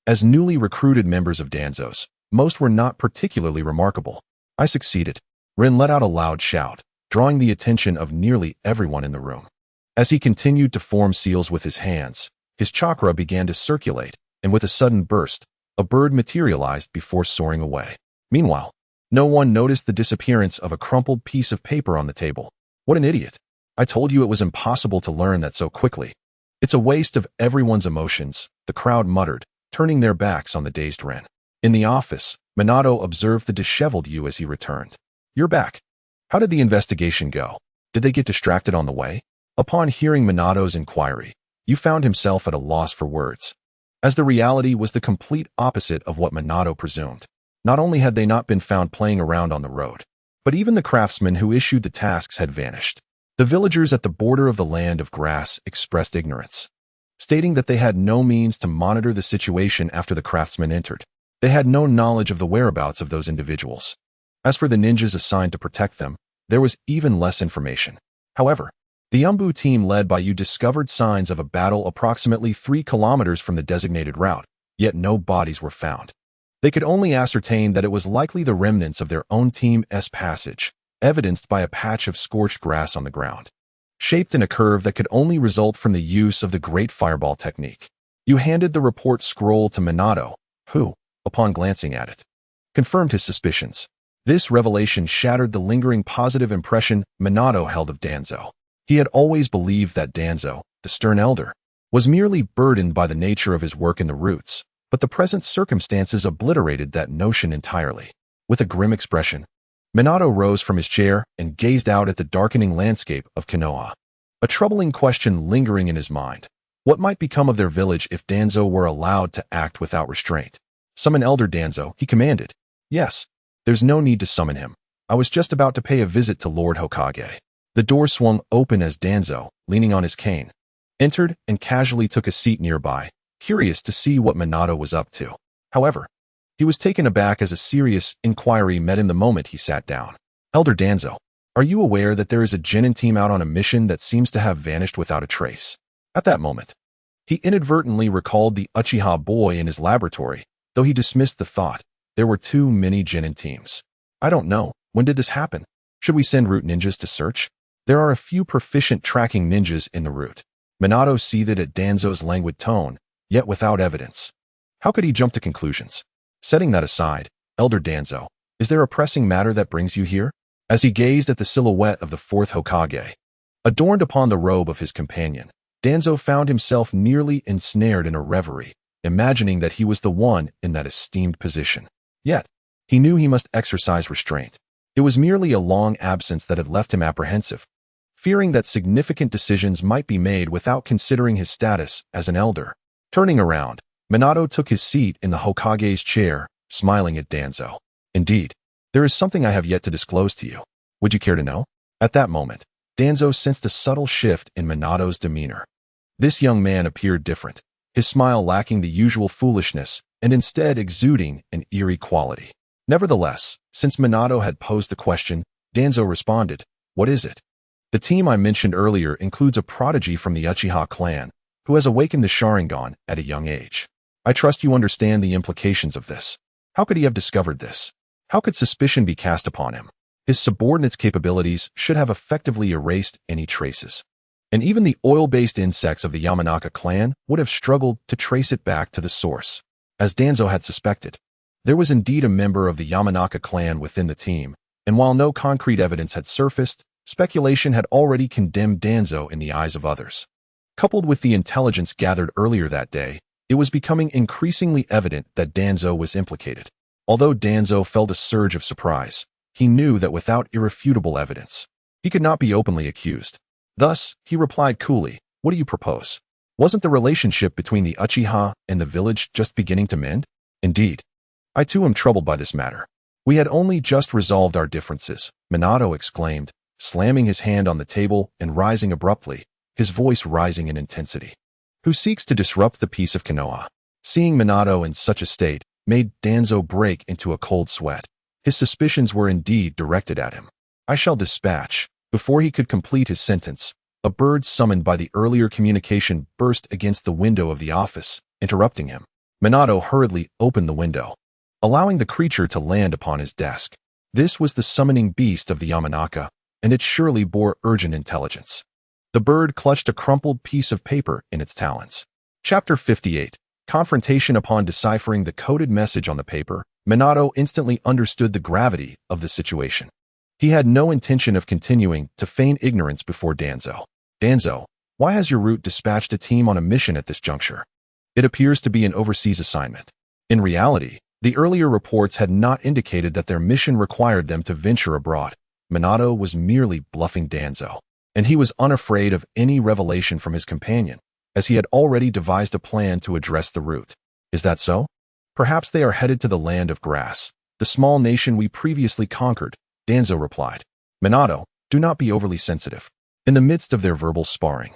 As newly recruited members of Danzo's, most were not particularly remarkable. I succeeded. Rin let out a loud shout, drawing the attention of nearly everyone in the room. As he continued to form seals with his hands, his chakra began to circulate, and with a sudden burst, a bird materialized before soaring away. Meanwhile, no one noticed the disappearance of a crumpled piece of paper on the table. What an idiot. I told you it was impossible to learn that so quickly. It's a waste of everyone's emotions, the crowd muttered, turning their backs on the dazed Rin. In the office, Minato observed the disheveled Yu as he returned. You're back. How did the investigation go? Did they get distracted on the way? Upon hearing Minato's inquiry, Yu found himself at a loss for words, as the reality was the complete opposite of what Minato presumed. Not only had they not been found playing around on the road, but even the craftsmen who issued the tasks had vanished. The villagers at the border of the land of grass expressed ignorance. stating that they had no means to monitor the situation after the craftsmen entered. They had no knowledge of the whereabouts of those individuals. As for the ninjas assigned to protect them, there was even less information. However, the Umbu team led by you discovered signs of a battle approximately 3 kilometers from the designated route, yet no bodies were found. They could only ascertain that it was likely the remnants of their own team's passage, evidenced by a patch of scorched grass on the ground, shaped in a curve that could only result from the use of the Great Fireball technique. You handed the report scroll to Minato, who, upon glancing at it, confirmed his suspicions. This revelation shattered the lingering positive impression Minato held of Danzo. He had always believed that Danzo, the stern elder, was merely burdened by the nature of his work in the roots, but the present circumstances obliterated that notion entirely. With a grim expression, Minato rose from his chair and gazed out at the darkening landscape of Konoha. A troubling question lingering in his mind. What might become of their village if Danzo were allowed to act without restraint? Summon Elder Danzo, he commanded. Yes, there's no need to summon him. I was just about to pay a visit to Lord Hokage. The door swung open as Danzo, leaning on his cane, entered and casually took a seat nearby, curious to see what Minato was up to. However, he was taken aback as a serious inquiry met him the moment he sat down. Elder Danzo, are you aware that there is a genin team out on a mission that seems to have vanished without a trace? At that moment, he inadvertently recalled the Uchiha boy in his laboratory, though he dismissed the thought. There were too many genin teams. I don't know. When did this happen? Should we send root ninjas to search? There are a few proficient tracking ninjas in the route. Minato seethed at Danzo's languid tone, yet without evidence. How could he jump to conclusions? Setting that aside, Elder Danzo, is there a pressing matter that brings you here? As he gazed at the silhouette of the fourth Hokage, adorned upon the robe of his companion, Danzo found himself nearly ensnared in a reverie, imagining that he was the one in that esteemed position. Yet, he knew he must exercise restraint. It was merely a long absence that had left him apprehensive, fearing that significant decisions might be made without considering his status as an elder. Turning around, Minato took his seat in the Hokage's chair, smiling at Danzo. Indeed, there is something I have yet to disclose to you. Would you care to know? At that moment, Danzo sensed a subtle shift in Minato's demeanor. This young man appeared different, his smile lacking the usual foolishness and instead exuding an eerie quality. Nevertheless, since Minato had posed the question, Danzo responded, "What is it?" The team I mentioned earlier includes a prodigy from the Uchiha clan, who has awakened the Sharingan at a young age. I trust you understand the implications of this. How could he have discovered this? How could suspicion be cast upon him? His subordinates' capabilities should have effectively erased any traces. And even the oil-based insects of the Yamanaka clan would have struggled to trace it back to the source. As Danzo had suspected, there was indeed a member of the Yamanaka clan within the team, and while no concrete evidence had surfaced, speculation had already condemned Danzo in the eyes of others. Coupled with the intelligence gathered earlier that day, it was becoming increasingly evident that Danzo was implicated. Although Danzo felt a surge of surprise, he knew that without irrefutable evidence, he could not be openly accused. Thus, he replied coolly, "What do you propose? Wasn't the relationship between the Uchiha and the village just beginning to mend? Indeed, I too am troubled by this matter. We had only just resolved our differences," Minato exclaimed, slamming his hand on the table and rising abruptly, his voice rising in intensity. "Who seeks to disrupt the peace of Konoha?" Seeing Minato in such a state made Danzo break into a cold sweat. His suspicions were indeed directed at him. "I shall dispatch." Before he could complete his sentence, a bird summoned by the earlier communication burst against the window of the office, interrupting him. Minato hurriedly opened the window, allowing the creature to land upon his desk. This was the summoning beast of the Yamanaka, and it surely bore urgent intelligence. The bird clutched a crumpled piece of paper in its talons. Chapter 58. Confrontation. Upon deciphering the coded message on the paper, Minato instantly understood the gravity of the situation. He had no intention of continuing to feign ignorance before Danzo. "Danzo, why has your route dispatched a team on a mission at this juncture? It appears to be an overseas assignment." In reality, the earlier reports had not indicated that their mission required them to venture abroad. Minato was merely bluffing Danzo, and he was unafraid of any revelation from his companion, as he had already devised a plan to address the route. "Is that so? Perhaps they are headed to the land of grass, the small nation we previously conquered," Danzo replied. "Minato, do not be overly sensitive." In the midst of their verbal sparring,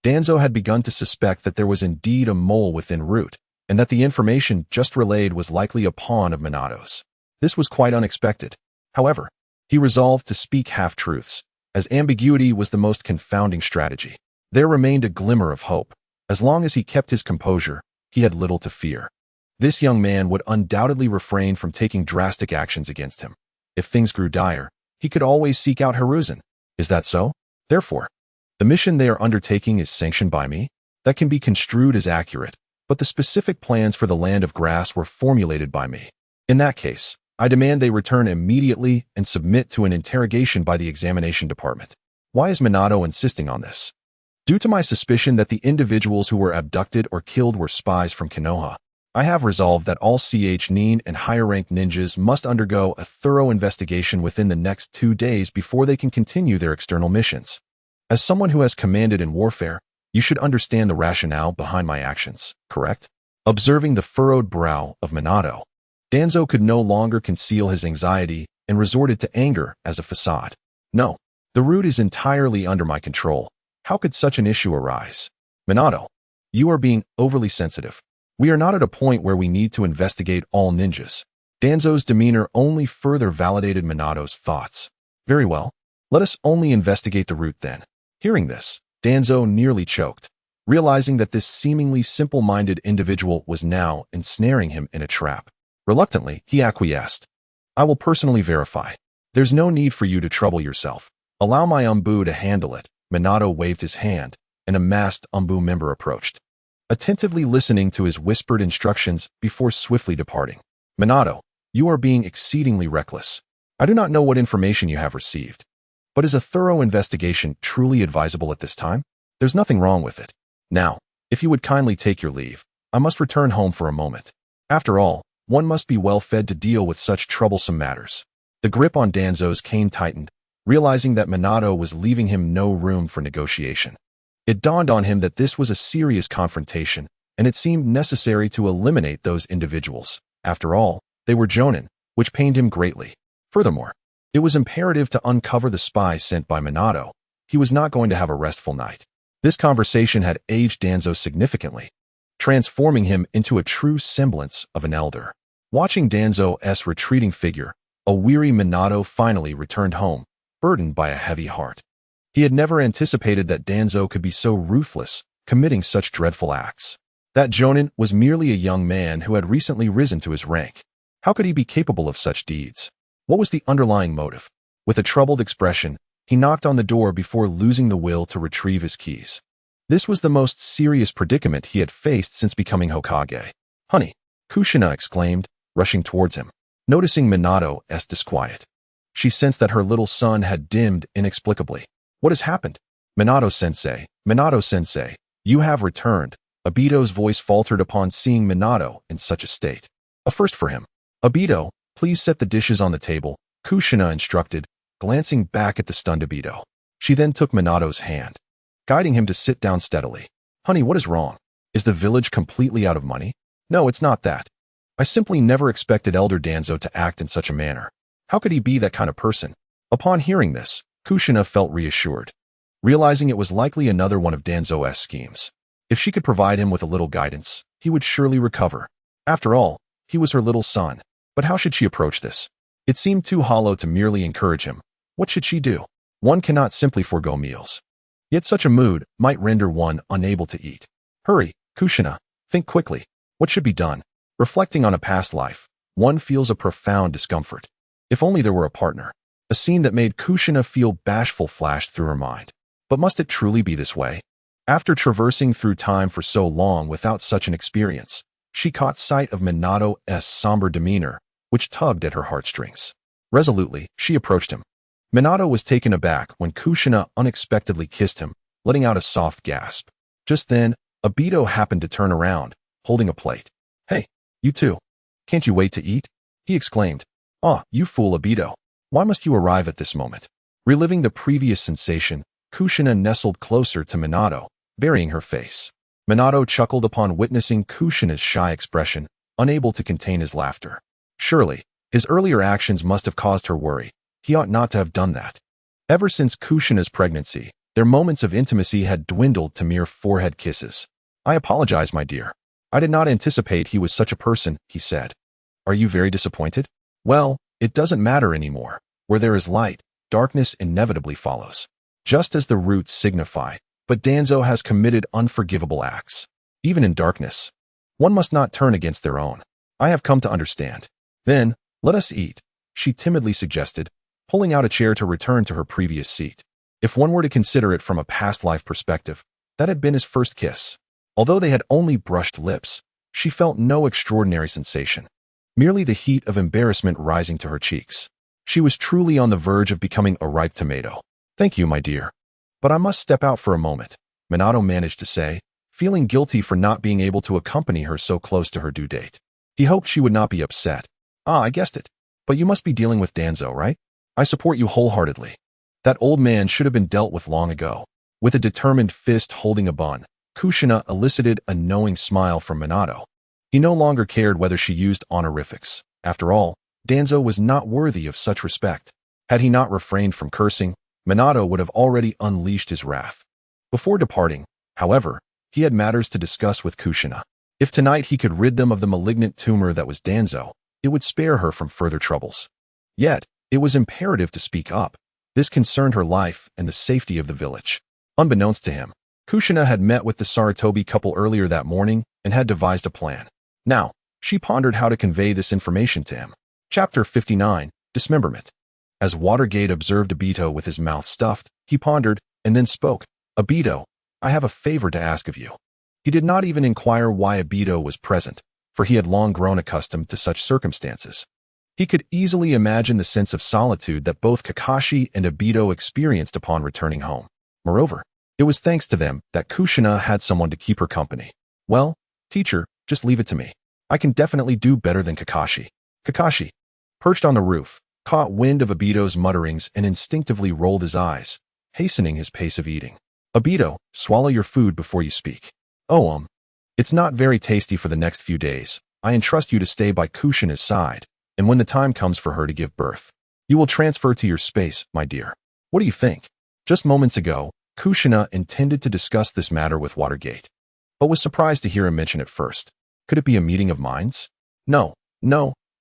Danzo had begun to suspect that there was indeed a mole within Root, and that the information just relayed was likely a pawn of Minato's. This was quite unexpected. However, he resolved to speak half-truths, as ambiguity was the most confounding strategy. There remained a glimmer of hope. As long as he kept his composure, he had little to fear. This young man would undoubtedly refrain from taking drastic actions against him. If things grew dire, he could always seek out Hiruzen. Is that so? Therefore, the mission they are undertaking is sanctioned by me? That can be construed as accurate, but the specific plans for the Land of Grass were formulated by me. In that case, I demand they return immediately and submit to an interrogation by the examination department. Why is Minato insisting on this? Due to my suspicion that the individuals who were abducted or killed were spies from Konoha, I have resolved that all Nin and higher-ranked ninjas must undergo a thorough investigation within the next 2 days before they can continue their external missions. As someone who has commanded in warfare, you should understand the rationale behind my actions, correct? Observing the furrowed brow of Minato, Danzo could no longer conceal his anxiety and resorted to anger as a facade. No, the Root is entirely under my control. How could such an issue arise? Minato, you are being overly sensitive. We are not at a point where we need to investigate all ninjas. Danzo's demeanor only further validated Minato's thoughts. Very well, let us only investigate the Root then. Hearing this, Danzo nearly choked, realizing that this seemingly simple-minded individual was now ensnaring him in a trap. Reluctantly, he acquiesced. I will personally verify. There's no need for you to trouble yourself. Allow my Umbu to handle it. Minato waved his hand, and a masked Umbu member approached, attentively listening to his whispered instructions before swiftly departing. Minato, you are being exceedingly reckless. I do not know what information you have received, but is a thorough investigation truly advisable at this time? There's nothing wrong with it. Now, if you would kindly take your leave, I must return home for a moment. After all, one must be well fed to deal with such troublesome matters. The grip on Danzo's cane tightened, realizing that Minato was leaving him no room for negotiation. It dawned on him that this was a serious confrontation, and it seemed necessary to eliminate those individuals. After all, they were Jonin, which pained him greatly. Furthermore, it was imperative to uncover the spy sent by Minato. He was not going to have a restful night. This conversation had aged Danzo significantly, transforming him into a true semblance of an elder. Watching Danzo's retreating figure, a weary Minato finally returned home, burdened by a heavy heart. He had never anticipated that Danzo could be so ruthless, committing such dreadful acts. That Jonin was merely a young man who had recently risen to his rank. How could he be capable of such deeds? What was the underlying motive? With a troubled expression, he knocked on the door before losing the will to retrieve his keys. This was the most serious predicament he had faced since becoming Hokage. Honey, Kushina exclaimed, rushing towards him. Noticing Minato's disquiet, she sensed that her little son had dimmed inexplicably. What has happened? Minato-sensei, you have returned. Aido's voice faltered upon seeing Minato in such a state. A first for him. Aido, please set the dishes on the table, Kushina instructed, glancing back at the stunned Aido. She then took Minato's hand, guiding him to sit down steadily. Honey, what is wrong? Is the village completely out of money? No, it's not that. I simply never expected Elder Danzo to act in such a manner. How could he be that kind of person? Upon hearing this, Kushina felt reassured, realizing it was likely another one of Danzo's schemes. If she could provide him with a little guidance, he would surely recover. After all, he was her little son. But how should she approach this? It seemed too hollow to merely encourage him. What should she do? One cannot simply forego meals. Yet such a mood might render one unable to eat. Hurry, Kushina, think quickly. What should be done? Reflecting on a past life, one feels a profound discomfort. If only there were a partner. A scene that made Kushina feel bashful flashed through her mind. But must it truly be this way? After traversing through time for so long without such an experience, she caught sight of Minato's somber demeanor, which tugged at her heartstrings. Resolutely, she approached him. Minato was taken aback when Kushina unexpectedly kissed him, letting out a soft gasp. Just then, Aido happened to turn around, holding a plate. Hey, you too. Can't you wait to eat? He exclaimed. Ah, you fool Aido. Why must you arrive at this moment? Reliving the previous sensation, Kushina nestled closer to Minato, burying her face. Minato chuckled upon witnessing Kushina's shy expression, unable to contain his laughter. Surely, his earlier actions must have caused her worry. He ought not to have done that. Ever since Kushina's pregnancy, Their moments of intimacy had dwindled to mere forehead kisses. "I apologize, my dear. I did not anticipate he was such a person," he said. "Are you very disappointed?" "Well, it doesn't matter anymore. Where there is light, darkness inevitably follows. Just as the roots signify, but Danzo has committed unforgivable acts. Even in darkness, one must not turn against their own. I have come to understand." "Then, let us eat," she timidly suggested, pulling out a chair to return to her previous seat. If one were to consider it from a past life perspective, that had been his first kiss. Although they had only brushed lips, she felt no extraordinary sensation, merely the heat of embarrassment rising to her cheeks. She was truly on the verge of becoming a ripe tomato. "Thank you, my dear. But I must step out for a moment," Minato managed to say, feeling guilty for not being able to accompany her so close to her due date. He hoped she would not be upset. "Ah, I guessed it. But you must be dealing with Danzo, right? I support you wholeheartedly. That old man should have been dealt with long ago." With a determined fist holding a bun, Kushina elicited a knowing smile from Minato. He no longer cared whether she used honorifics. After all, Danzo was not worthy of such respect. Had he not refrained from cursing, Minato would have already unleashed his wrath. Before departing, however, he had matters to discuss with Kushina. If tonight he could rid them of the malignant tumor that was Danzo, it would spare her from further troubles. Yet, it was imperative to speak up. This concerned her life and the safety of the village. Unbeknownst to him, Kushina had met with the Sarutobi couple earlier that morning and had devised a plan. Now, she pondered how to convey this information to him. Chapter 59, Dismemberment. As Watergate observed Obito with his mouth stuffed, he pondered, and then spoke. "Obito, I have a favor to ask of you." He did not even inquire why Obito was present, for he had long grown accustomed to such circumstances. He could easily imagine the sense of solitude that both Kakashi and Obito experienced upon returning home. Moreover, it was thanks to them that Kushina had someone to keep her company. "Well, teacher, just leave it to me. I can definitely do better than Kakashi." Kakashi, perched on the roof, caught wind of Obito's mutterings and instinctively rolled his eyes, hastening his pace of eating. "Obito, swallow your food before you speak." "Oh, it's not very tasty for the next few days. I entrust you to stay by Kushina's side, and when the time comes for her to give birth, you will transfer to your space, my dear. What do you think?" Just moments ago, Kushina intended to discuss this matter with Watergate, but was surprised to hear him mention it first. Could it be a meeting of minds? No,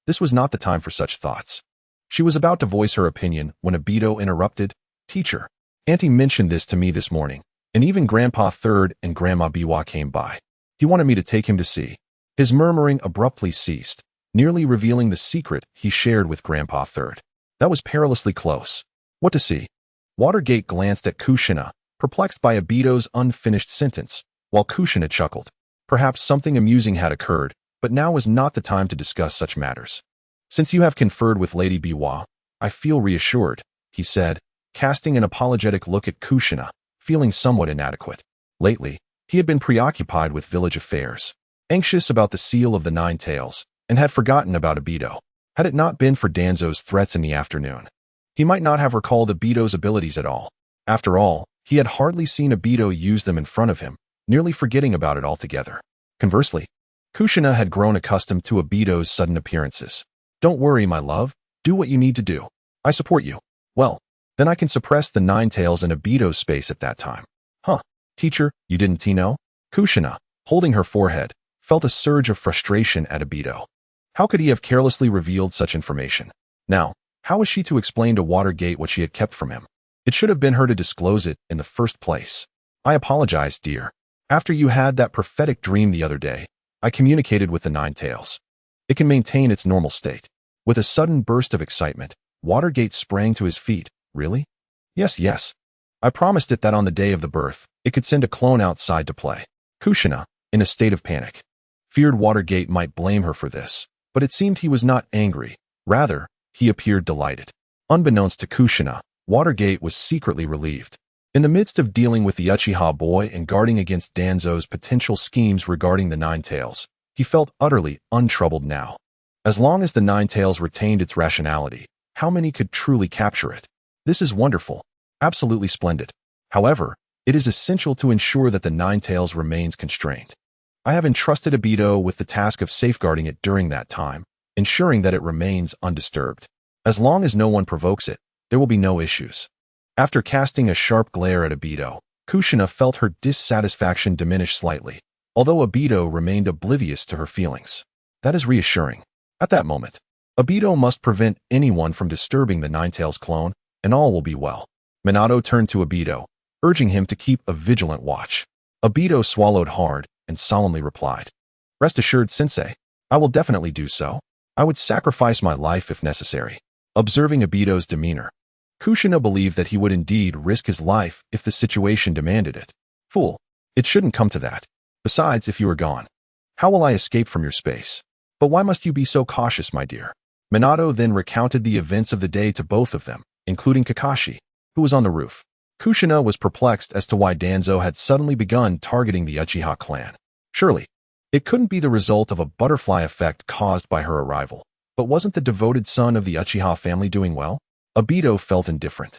this was not the time for such thoughts. She was about to voice her opinion when Obito interrupted. "Teacher, Auntie mentioned this to me this morning, and even Grandpa Third and Grandma Biwa came by. He wanted me to take him to see." His murmuring abruptly ceased, nearly revealing the secret he shared with Grandpa Third. That was perilously close. What to see? Watergate glanced at Kushina, perplexed by Obito's unfinished sentence, while Kushina chuckled. Perhaps something amusing had occurred, but now was not the time to discuss such matters. "Since you have conferred with Lady Biwa, I feel reassured," he said, casting an apologetic look at Kushina, feeling somewhat inadequate. Lately, he had been preoccupied with village affairs, anxious about the seal of the Nine Tails, and had forgotten about Obito. Had it not been for Danzo's threats in the afternoon, he might not have recalled Obito's abilities at all. After all, he had hardly seen Obito use them in front of him, nearly forgetting about it altogether. Conversely, Kushina had grown accustomed to Obito's sudden appearances. "Don't worry, my love. Do what you need to do. I support you." "Well, then I can suppress the Nine Tails in Obito's space at that time." "Huh, teacher, you didn't know?" Kushina, holding her forehead, felt a surge of frustration at Obito. How could he have carelessly revealed such information? Now, how was she to explain to Watergate what she had kept from him? It should have been her to disclose it in the first place. "I apologize, dear. After you had that prophetic dream the other day, I communicated with the Nine Tails. It can maintain its normal state." With a sudden burst of excitement, Watergate sprang to his feet. "Really?" Yes. I promised it that on the day of the birth, it could send a clone outside to play." Kushina, in a state of panic, feared Watergate might blame her for this, but it seemed he was not angry. Rather, he appeared delighted. Unbeknownst to Kushina, Watergate was secretly relieved. In the midst of dealing with the Uchiha boy and guarding against Danzo's potential schemes regarding the Nine Tails, he felt utterly untroubled now. As long as the Nine Tails retained its rationality, how many could truly capture it? This is wonderful. Absolutely splendid. However, it is essential to ensure that the Nine Tails remains constrained. I have entrusted Obito with the task of safeguarding it during that time, ensuring that it remains undisturbed. As long as no one provokes it, there will be no issues. After casting a sharp glare at Aido, Kushina felt her dissatisfaction diminish slightly, although Aido remained oblivious to her feelings. That is reassuring. At that moment, Aido must prevent anyone from disturbing the Ninetales clone, and all will be well. Minato turned to Aido, urging him to keep a vigilant watch. Aido swallowed hard and solemnly replied, "Rest assured, Sensei, I will definitely do so. I would sacrifice my life if necessary." Observing Aido's demeanor, Kushina believed that he would indeed risk his life if the situation demanded it. "Fool, it shouldn't come to that. Besides, if you are gone, how will I escape from your space? But why must you be so cautious, my dear?" Minato then recounted the events of the day to both of them, including Kakashi, who was on the roof. Kushina was perplexed as to why Danzo had suddenly begun targeting the Uchiha clan. Surely, it couldn't be the result of a butterfly effect caused by her arrival. But wasn't the devoted son of the Uchiha family doing well? Aido felt indifferent.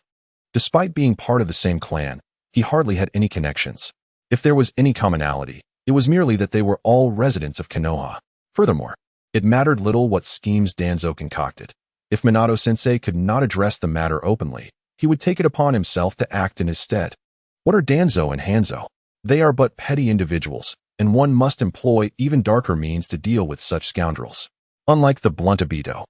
Despite being part of the same clan, he hardly had any connections. If there was any commonality, it was merely that they were all residents of Konoha. Furthermore, it mattered little what schemes Danzo concocted. If Minato-sensei could not address the matter openly, he would take it upon himself to act in his stead. What are Danzo and Hanzo? They are but petty individuals, and one must employ even darker means to deal with such scoundrels. Unlike the blunt Aido,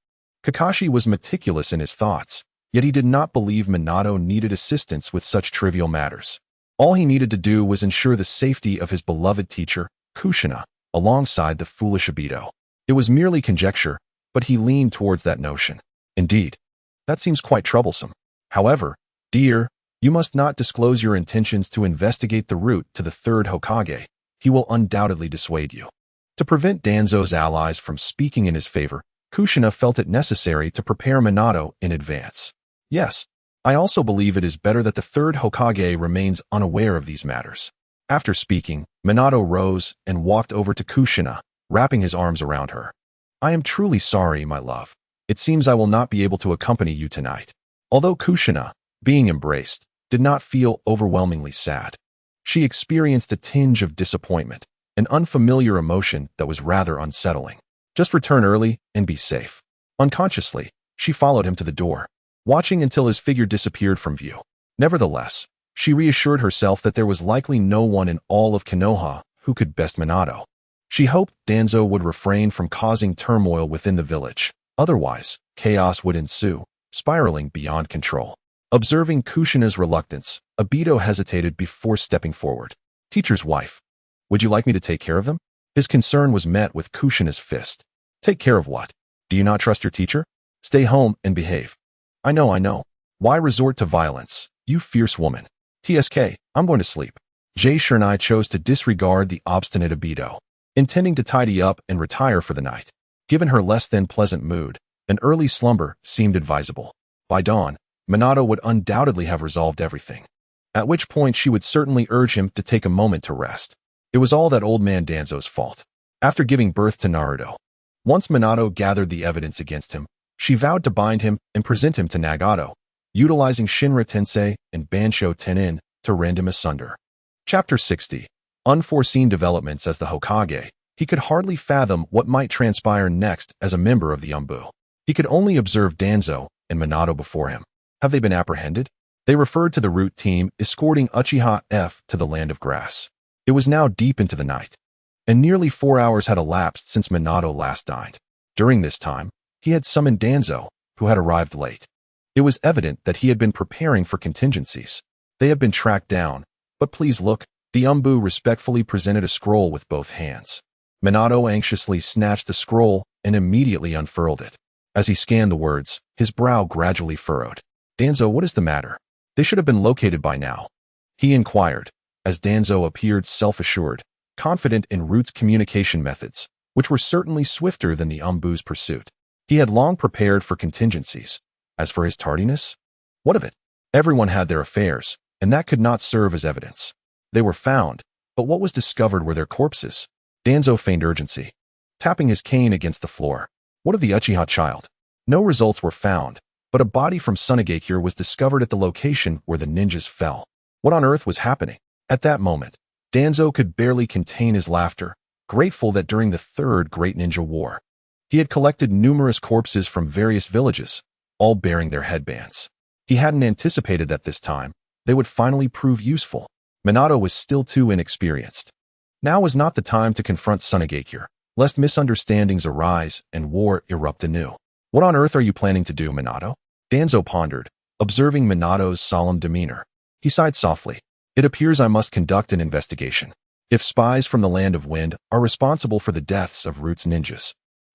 Kakashi was meticulous in his thoughts, yet he did not believe Minato needed assistance with such trivial matters. All he needed to do was ensure the safety of his beloved teacher, Kushina, alongside the foolish Aido. It was merely conjecture, but he leaned towards that notion. Indeed, that seems quite troublesome. However, dear, you must not disclose your intentions to investigate the route to the third Hokage. He will undoubtedly dissuade you. To prevent Danzo's allies from speaking in his favor, Kushina felt it necessary to prepare Minato in advance. Yes, I also believe it is better that the third Hokage remains unaware of these matters. After speaking, Minato rose and walked over to Kushina, wrapping his arms around her. "I am truly sorry, my love. It seems I will not be able to accompany you tonight." Although Kushina, being embraced, did not feel overwhelmingly sad, she experienced a tinge of disappointment, an unfamiliar emotion that was rather unsettling. "Just return early and be safe." Unconsciously, she followed him to the door, watching until his figure disappeared from view. Nevertheless, she reassured herself that there was likely no one in all of Konoha who could best Minato. She hoped Danzo would refrain from causing turmoil within the village. Otherwise, chaos would ensue, spiraling beyond control. Observing Kushina's reluctance, Aido hesitated before stepping forward. "Teacher's wife, would you like me to take care of them?" His concern was met with Kushina's fist. "Take care of what? Do you not trust your teacher? Stay home and behave." I know. Why resort to violence, you fierce woman?" "TSK, I'm going to sleep." Jay Shernai chose to disregard the obstinate Aido, intending to tidy up and retire for the night. Given her less than pleasant mood, an early slumber seemed advisable. By dawn, Minato would undoubtedly have resolved everything, at which point she would certainly urge him to take a moment to rest. It was all that old man Danzo's fault. After giving birth to Naruto, once Minato gathered the evidence against him, she vowed to bind him and present him to Nagato, utilizing Shinra Tensei and Bansho Tenin to rend him asunder. Chapter 60. Unforeseen developments as the Hokage. He could hardly fathom what might transpire next as a member of the Umbu. He could only observe Danzo and Minato before him. Have they been apprehended? They referred to the route team escorting Uchiha F to the land of grass. It was now deep into the night, and nearly 4 hours had elapsed since Minato last dined. During this time, he had summoned Danzo, who had arrived late. It was evident that he had been preparing for contingencies. They have been tracked down, but please look. The Umbu respectfully presented a scroll with both hands. Minato anxiously snatched the scroll and immediately unfurled it. As he scanned the words, his brow gradually furrowed. "Danzo, what is the matter? They should have been located by now," he inquired, as Danzo appeared self-assured, confident in Root's communication methods, which were certainly swifter than the Umbu's pursuit. He had long prepared for contingencies. As for his tardiness, what of it? Everyone had their affairs, and that could not serve as evidence. They were found, but what was discovered were their corpses. Danzo feigned urgency, tapping his cane against the floor. "What of the Uchiha child?" No results were found, but a body from Sunagakure was discovered at the location where the ninjas fell. What on earth was happening? At that moment, Danzo could barely contain his laughter, grateful that during the Third Great Ninja War, he had collected numerous corpses from various villages, all bearing their headbands. He hadn't anticipated that this time, they would finally prove useful. Minato was still too inexperienced. Now was not the time to confront Sunagakure, lest misunderstandings arise and war erupt anew. What on earth are you planning to do, Minato? Danzo pondered, observing Minato's solemn demeanor. He sighed softly. It appears I must conduct an investigation. If spies from the Land of Wind are responsible for the deaths of Root's ninjas,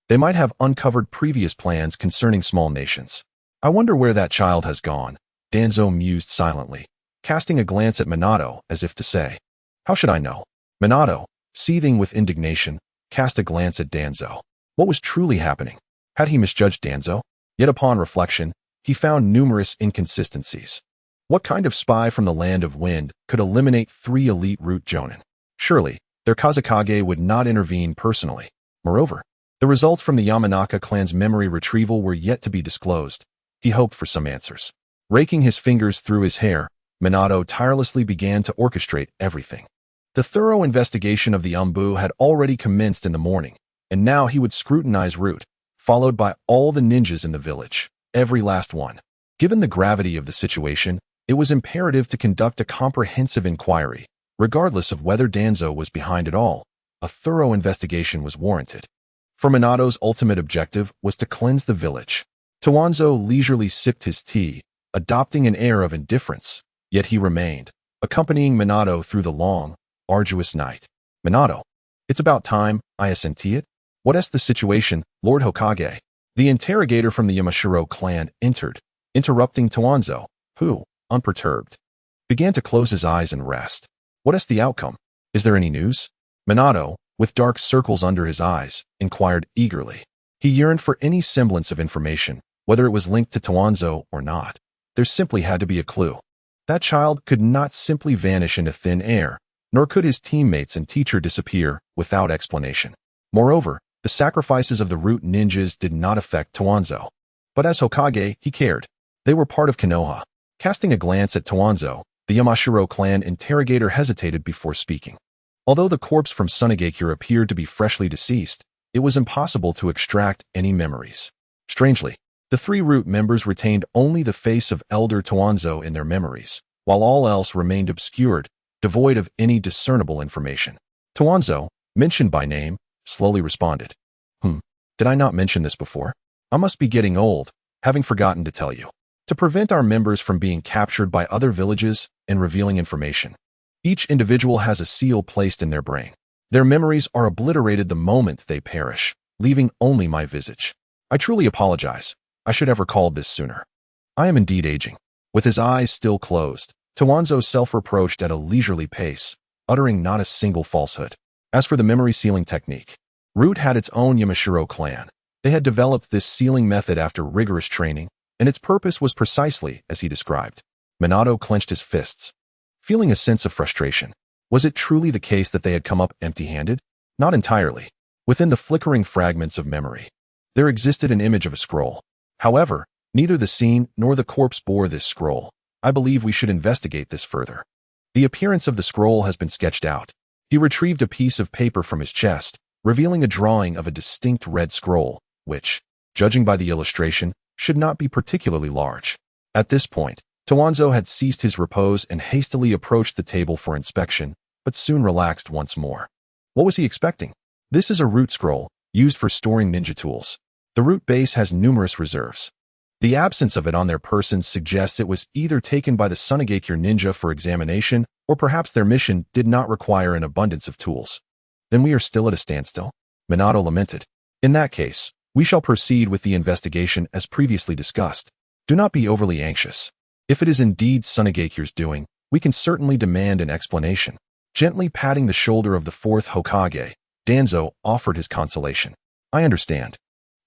they might have uncovered previous plans concerning small nations. I wonder where that child has gone, Danzo mused silently, casting a glance at Minato as if to say, how should I know? Minato, seething with indignation, cast a glance at Danzo. What was truly happening? Had he misjudged Danzo? Yet upon reflection, he found numerous inconsistencies. What kind of spy from the Land of Wind could eliminate 3 elite Root Jonin? Surely, their Kazekage would not intervene personally. Moreover, the results from the Yamanaka clan's memory retrieval were yet to be disclosed. He hoped for some answers. Raking his fingers through his hair, Minato tirelessly began to orchestrate everything. The thorough investigation of the Umbu had already commenced in the morning, and now he would scrutinize Root, followed by all the ninjas in the village, every last one. Given the gravity of the situation, it was imperative to conduct a comprehensive inquiry, regardless of whether Danzo was behind it all. A thorough investigation was warranted. For Minato's ultimate objective was to cleanse the village. Towanzo leisurely sipped his tea, adopting an air of indifference, yet he remained, accompanying Minato through the long, arduous night. Minato, it's about time, I assenti it. What is the situation, Lord Hokage? The interrogator from the Yamashiro clan entered, interrupting Towanzo, who, unperturbed, began to close his eyes and rest. What is the outcome? Is there any news? Minato, with dark circles under his eyes, inquired eagerly. He yearned for any semblance of information, whether it was linked to Towanzo or not. There simply had to be a clue. That child could not simply vanish into thin air, nor could his teammates and teacher disappear without explanation. Moreover, the sacrifices of the Root ninjas did not affect Towanzo. But as Hokage, he cared. They were part of Konoha. Casting a glance at Towanzo, the Yamashiro clan interrogator hesitated before speaking. Although the corpse from Sunagakure appeared to be freshly deceased, it was impossible to extract any memories. Strangely, the 3 Root members retained only the face of Elder Towanzo in their memories, while all else remained obscured, devoid of any discernible information. Towanzo, mentioned by name, slowly responded. Did I not mention this before? I must be getting old, having forgotten to tell you. To prevent our members from being captured by other villages and revealing information, each individual has a seal placed in their brain. Their memories are obliterated the moment they perish, leaving only my visage. I truly apologize. I should have recalled this sooner. I am indeed aging. With his eyes still closed, Towanzo self-reproached at a leisurely pace, uttering not a single falsehood. As for the memory sealing technique, Root had its own Yamashiro clan. They had developed this sealing method after rigorous training, and its purpose was precisely as he described. Minato clenched his fists, feeling a sense of frustration. Was it truly the case that they had come up empty-handed? Not entirely. Within the flickering fragments of memory, there existed an image of a scroll. However, neither the scene nor the corpse bore this scroll. I believe we should investigate this further. The appearance of the scroll has been sketched out. He retrieved a piece of paper from his chest, revealing a drawing of a distinct red scroll, which, judging by the illustration, should not be particularly large. At this point, Towanzo had ceased his repose and hastily approached the table for inspection, but soon relaxed once more. What was he expecting? This is a Root scroll, used for storing ninja tools. The Root base has numerous reserves. The absence of it on their persons suggests it was either taken by the Sunagakure ninja for examination, or perhaps their mission did not require an abundance of tools. Then we are still at a standstill? Minato lamented. In that case, we shall proceed with the investigation as previously discussed. Do not be overly anxious. If it is indeed Sunagakure's doing, we can certainly demand an explanation. Gently patting the shoulder of the 4th Hokage, Danzo offered his consolation. I understand.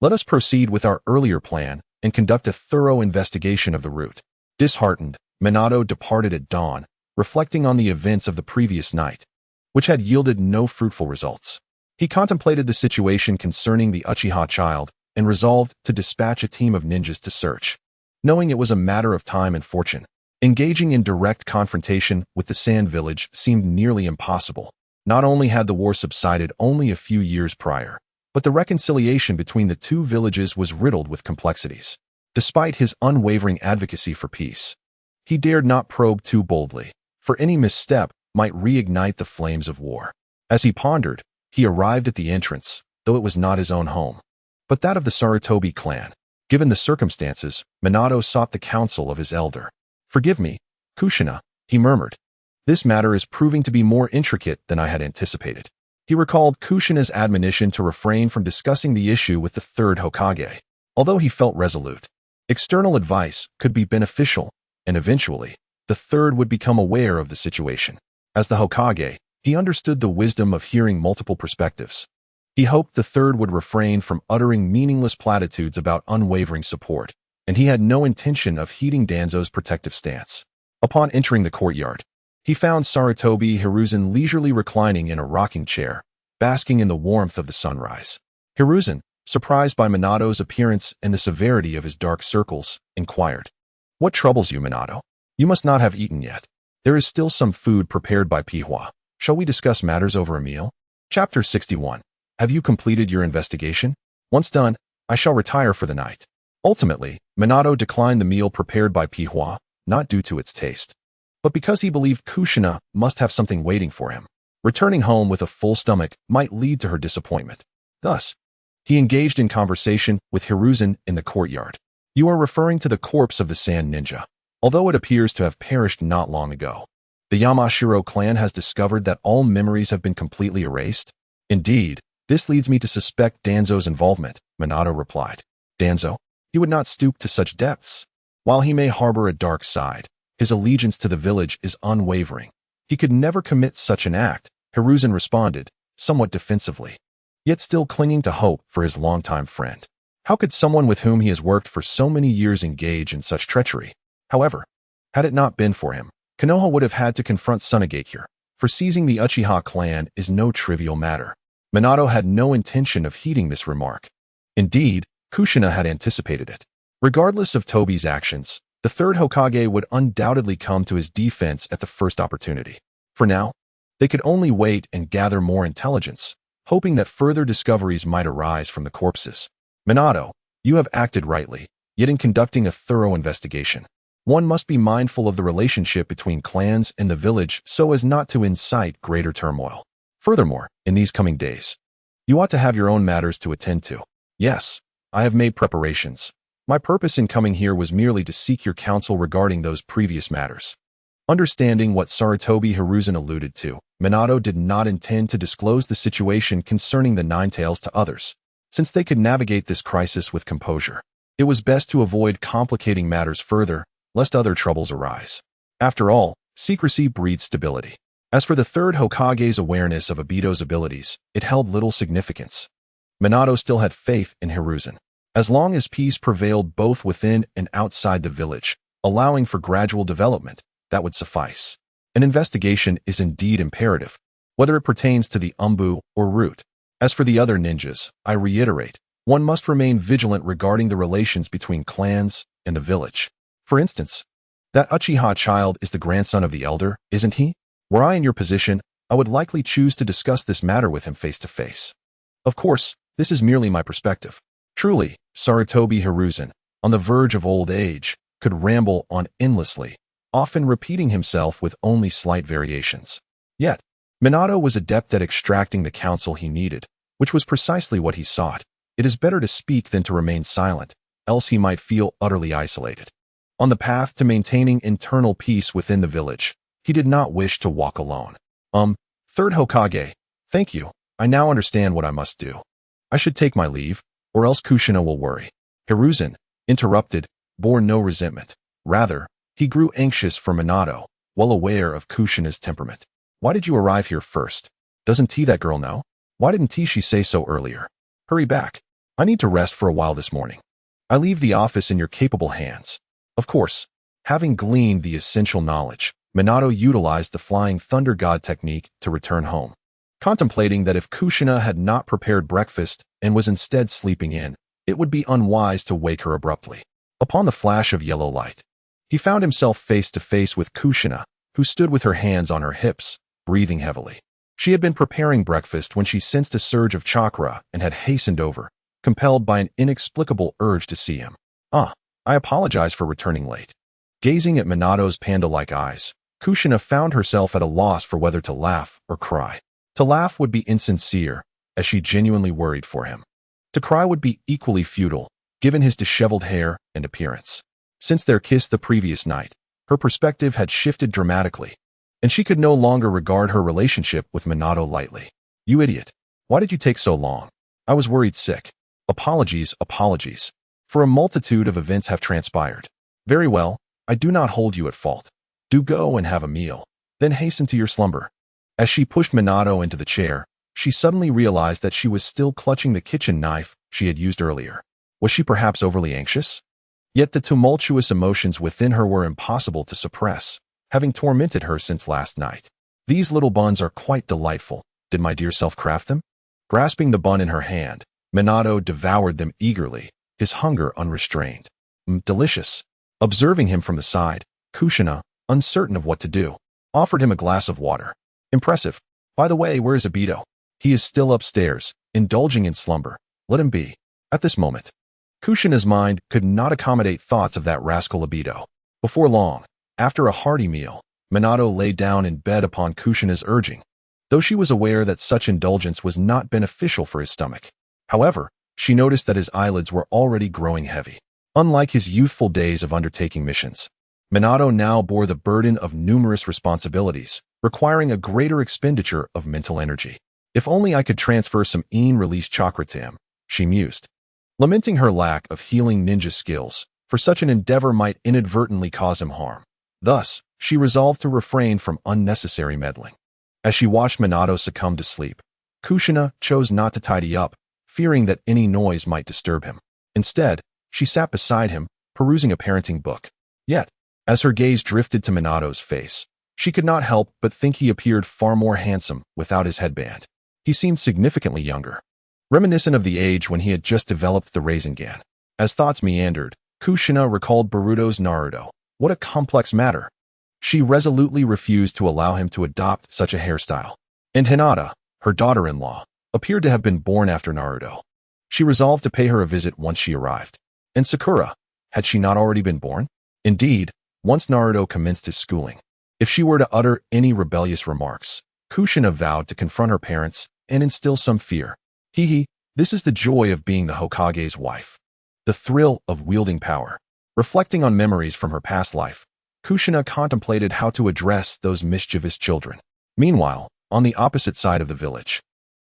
Let us proceed with our earlier plan and conduct a thorough investigation of the Root. Disheartened, Minato departed at dawn, reflecting on the events of the previous night, which had yielded no fruitful results. He contemplated the situation concerning the Uchiha child and resolved to dispatch a team of ninjas to search. Knowing it was a matter of time and fortune, engaging in direct confrontation with the Sand Village seemed nearly impossible. Not only had the war subsided only a few years prior, but the reconciliation between the 2 villages was riddled with complexities. despite his unwavering advocacy for peace. He dared not probe too boldly, for any misstep might reignite the flames of war. As he pondered, he arrived at the entrance, though it was not his own home, but that of the Sarutobi clan. Given the circumstances, Minato sought the counsel of his elder. "Forgive me, Kushina," he murmured. "This matter is proving to be more intricate than I had anticipated." He recalled Kushina's admonition to refrain from discussing the issue with the third Hokage. Although he felt resolute, external advice could be beneficial, and eventually, the third would become aware of the situation. As the Hokage, he understood the wisdom of hearing multiple perspectives. He hoped the third would refrain from uttering meaningless platitudes about unwavering support, and he had no intention of heeding Danzo's protective stance. Upon entering the courtyard, he found Sarutobi Hiruzen leisurely reclining in a rocking chair, basking in the warmth of the sunrise. Hiruzen, surprised by Minato's appearance and the severity of his dark circles, inquired, "What troubles you, Minato? You must not have eaten yet. There is still some food prepared by Pihua. Shall we discuss matters over a meal?" Chapter 61. Have you completed your investigation? Once done, I shall retire for the night. Ultimately, Minato declined the meal prepared by Pihua, not due to its taste, but because he believed Kushina must have something waiting for him. Returning home with a full stomach might lead to her disappointment. Thus, he engaged in conversation with Hiruzen in the courtyard. "You are referring to the corpse of the Sand Ninja, although it appears to have perished not long ago. The Yamashiro clan has discovered that all memories have been completely erased. Indeed, this leads me to suspect Danzo's involvement," Minato replied. "Danzo? He would not stoop to such depths. While he may harbor a dark side, his allegiance to the village is unwavering. He could never commit such an act," Hiruzen responded, somewhat defensively, yet still clinging to hope for his longtime friend. How could someone with whom he has worked for so many years engage in such treachery? However, had it not been for him, Konoha would have had to confront Tsunagakure, for seizing the Uchiha clan is no trivial matter. Minato had no intention of heeding this remark. Indeed, Kushina had anticipated it. Regardless of Tobi's actions, the third Hokage would undoubtedly come to his defense at the first opportunity. For now, they could only wait and gather more intelligence, hoping that further discoveries might arise from the corpses. "Minato, you have acted rightly, yet in conducting a thorough investigation, one must be mindful of the relationship between clans and the village so as not to incite greater turmoil. Furthermore, in these coming days, you ought to have your own matters to attend to." "Yes, I have made preparations. My purpose in coming here was merely to seek your counsel regarding those previous matters." Understanding what Sarutobi Hiruzen alluded to, Minato did not intend to disclose the situation concerning the Nine Tails to others, since they could navigate this crisis with composure. It was best to avoid complicating matters further, lest other troubles arise. After all, secrecy breeds stability. As for the third Hokage's awareness of Aido's abilities, it held little significance. Minato still had faith in Hiruzen. As long as peace prevailed both within and outside the village, allowing for gradual development, that would suffice. An investigation is indeed imperative, whether it pertains to the Umbu or Root. As for the other ninjas, I reiterate, one must remain vigilant regarding the relations between clans and the village. For instance, that Uchiha child is the grandson of the elder, isn't he? Were I in your position, I would likely choose to discuss this matter with him face to face. Of course, this is merely my perspective. Truly, Sarutobi Hiruzen, on the verge of old age, could ramble on endlessly, often repeating himself with only slight variations. Yet, Minato was adept at extracting the counsel he needed, which was precisely what he sought. It is better to speak than to remain silent, else he might feel utterly isolated. On the path to maintaining internal peace within the village, he did not wish to walk alone. Third Hokage, thank you. I now understand what I must do. I should take my leave, or else Kushina will worry." Hiruzen, interrupted, bore no resentment. Rather, he grew anxious for Minato, well aware of Kushina's temperament. "Why did you arrive here first? Doesn't that girl know? Why didn't she say so earlier? Hurry back. I need to rest for a while this morning. I leave the office in your capable hands." Of course, having gleaned the essential knowledge, Minato utilized the Flying Thunder God technique to return home. Contemplating that if Kushina had not prepared breakfast and was instead sleeping in, it would be unwise to wake her abruptly. Upon the flash of yellow light, he found himself face to face with Kushina, who stood with her hands on her hips, breathing heavily. She had been preparing breakfast when she sensed a surge of chakra and had hastened over, compelled by an inexplicable urge to see him. "Ah, I apologize for returning late. Gazing at Minato's panda-like eyes, Kushina found herself at a loss for whether to laugh or cry. To laugh would be insincere, as she genuinely worried for him. To cry would be equally futile, given his disheveled hair and appearance. Since their kiss the previous night, her perspective had shifted dramatically, and she could no longer regard her relationship with Minato lightly. You idiot. Why did you take so long? I was worried sick. Apologies. For a multitude of events have transpired. Very well, I do not hold you at fault. Do go and have a meal, then hasten to your slumber. As she pushed Minato into the chair, she suddenly realized that she was still clutching the kitchen knife she had used earlier. Was she perhaps overly anxious? Yet the tumultuous emotions within her were impossible to suppress, having tormented her since last night. These little buns are quite delightful. Did my dear self craft them? Grasping the bun in her hand, Minato devoured them eagerly, his hunger unrestrained. Delicious. Observing him from the side, Kushina, uncertain of what to do, offered him a glass of water. Impressive. By the way, where is Aido? He is still upstairs, indulging in slumber. Let him be. At this moment, Kushina's mind could not accommodate thoughts of that rascal Aido. Before long, after a hearty meal, Minato lay down in bed upon Kushina's urging, though she was aware that such indulgence was not beneficial for his stomach. However, she noticed that his eyelids were already growing heavy. Unlike his youthful days of undertaking missions, Minato now bore the burden of numerous responsibilities, requiring a greater expenditure of mental energy. If only I could transfer some release chakra to him, she mused. Lamenting her lack of healing ninja skills, for such an endeavor might inadvertently cause him harm. Thus, she resolved to refrain from unnecessary meddling. As she watched Minato succumb to sleep, Kushina chose not to tidy up, fearing that any noise might disturb him. Instead, she sat beside him, perusing a parenting book. Yet, as her gaze drifted to Minato's face, she could not help but think he appeared far more handsome without his headband. He seemed significantly younger, reminiscent of the age when he had just developed the Rasengan. As thoughts meandered, Kushina recalled Boruto's Naruto. What a complex matter. She resolutely refused to allow him to adopt such a hairstyle. And Hinata, her daughter-in-law, appeared to have been born after Naruto. She resolved to pay her a visit once she arrived. And Sakura, had she not already been born? Indeed, once Naruto commenced his schooling, if she were to utter any rebellious remarks, Kushina vowed to confront her parents and instill some fear. This is the joy of being the Hokage's wife. The thrill of wielding power. Reflecting on memories from her past life, Kushina contemplated how to address those mischievous children. Meanwhile, on the opposite side of the village,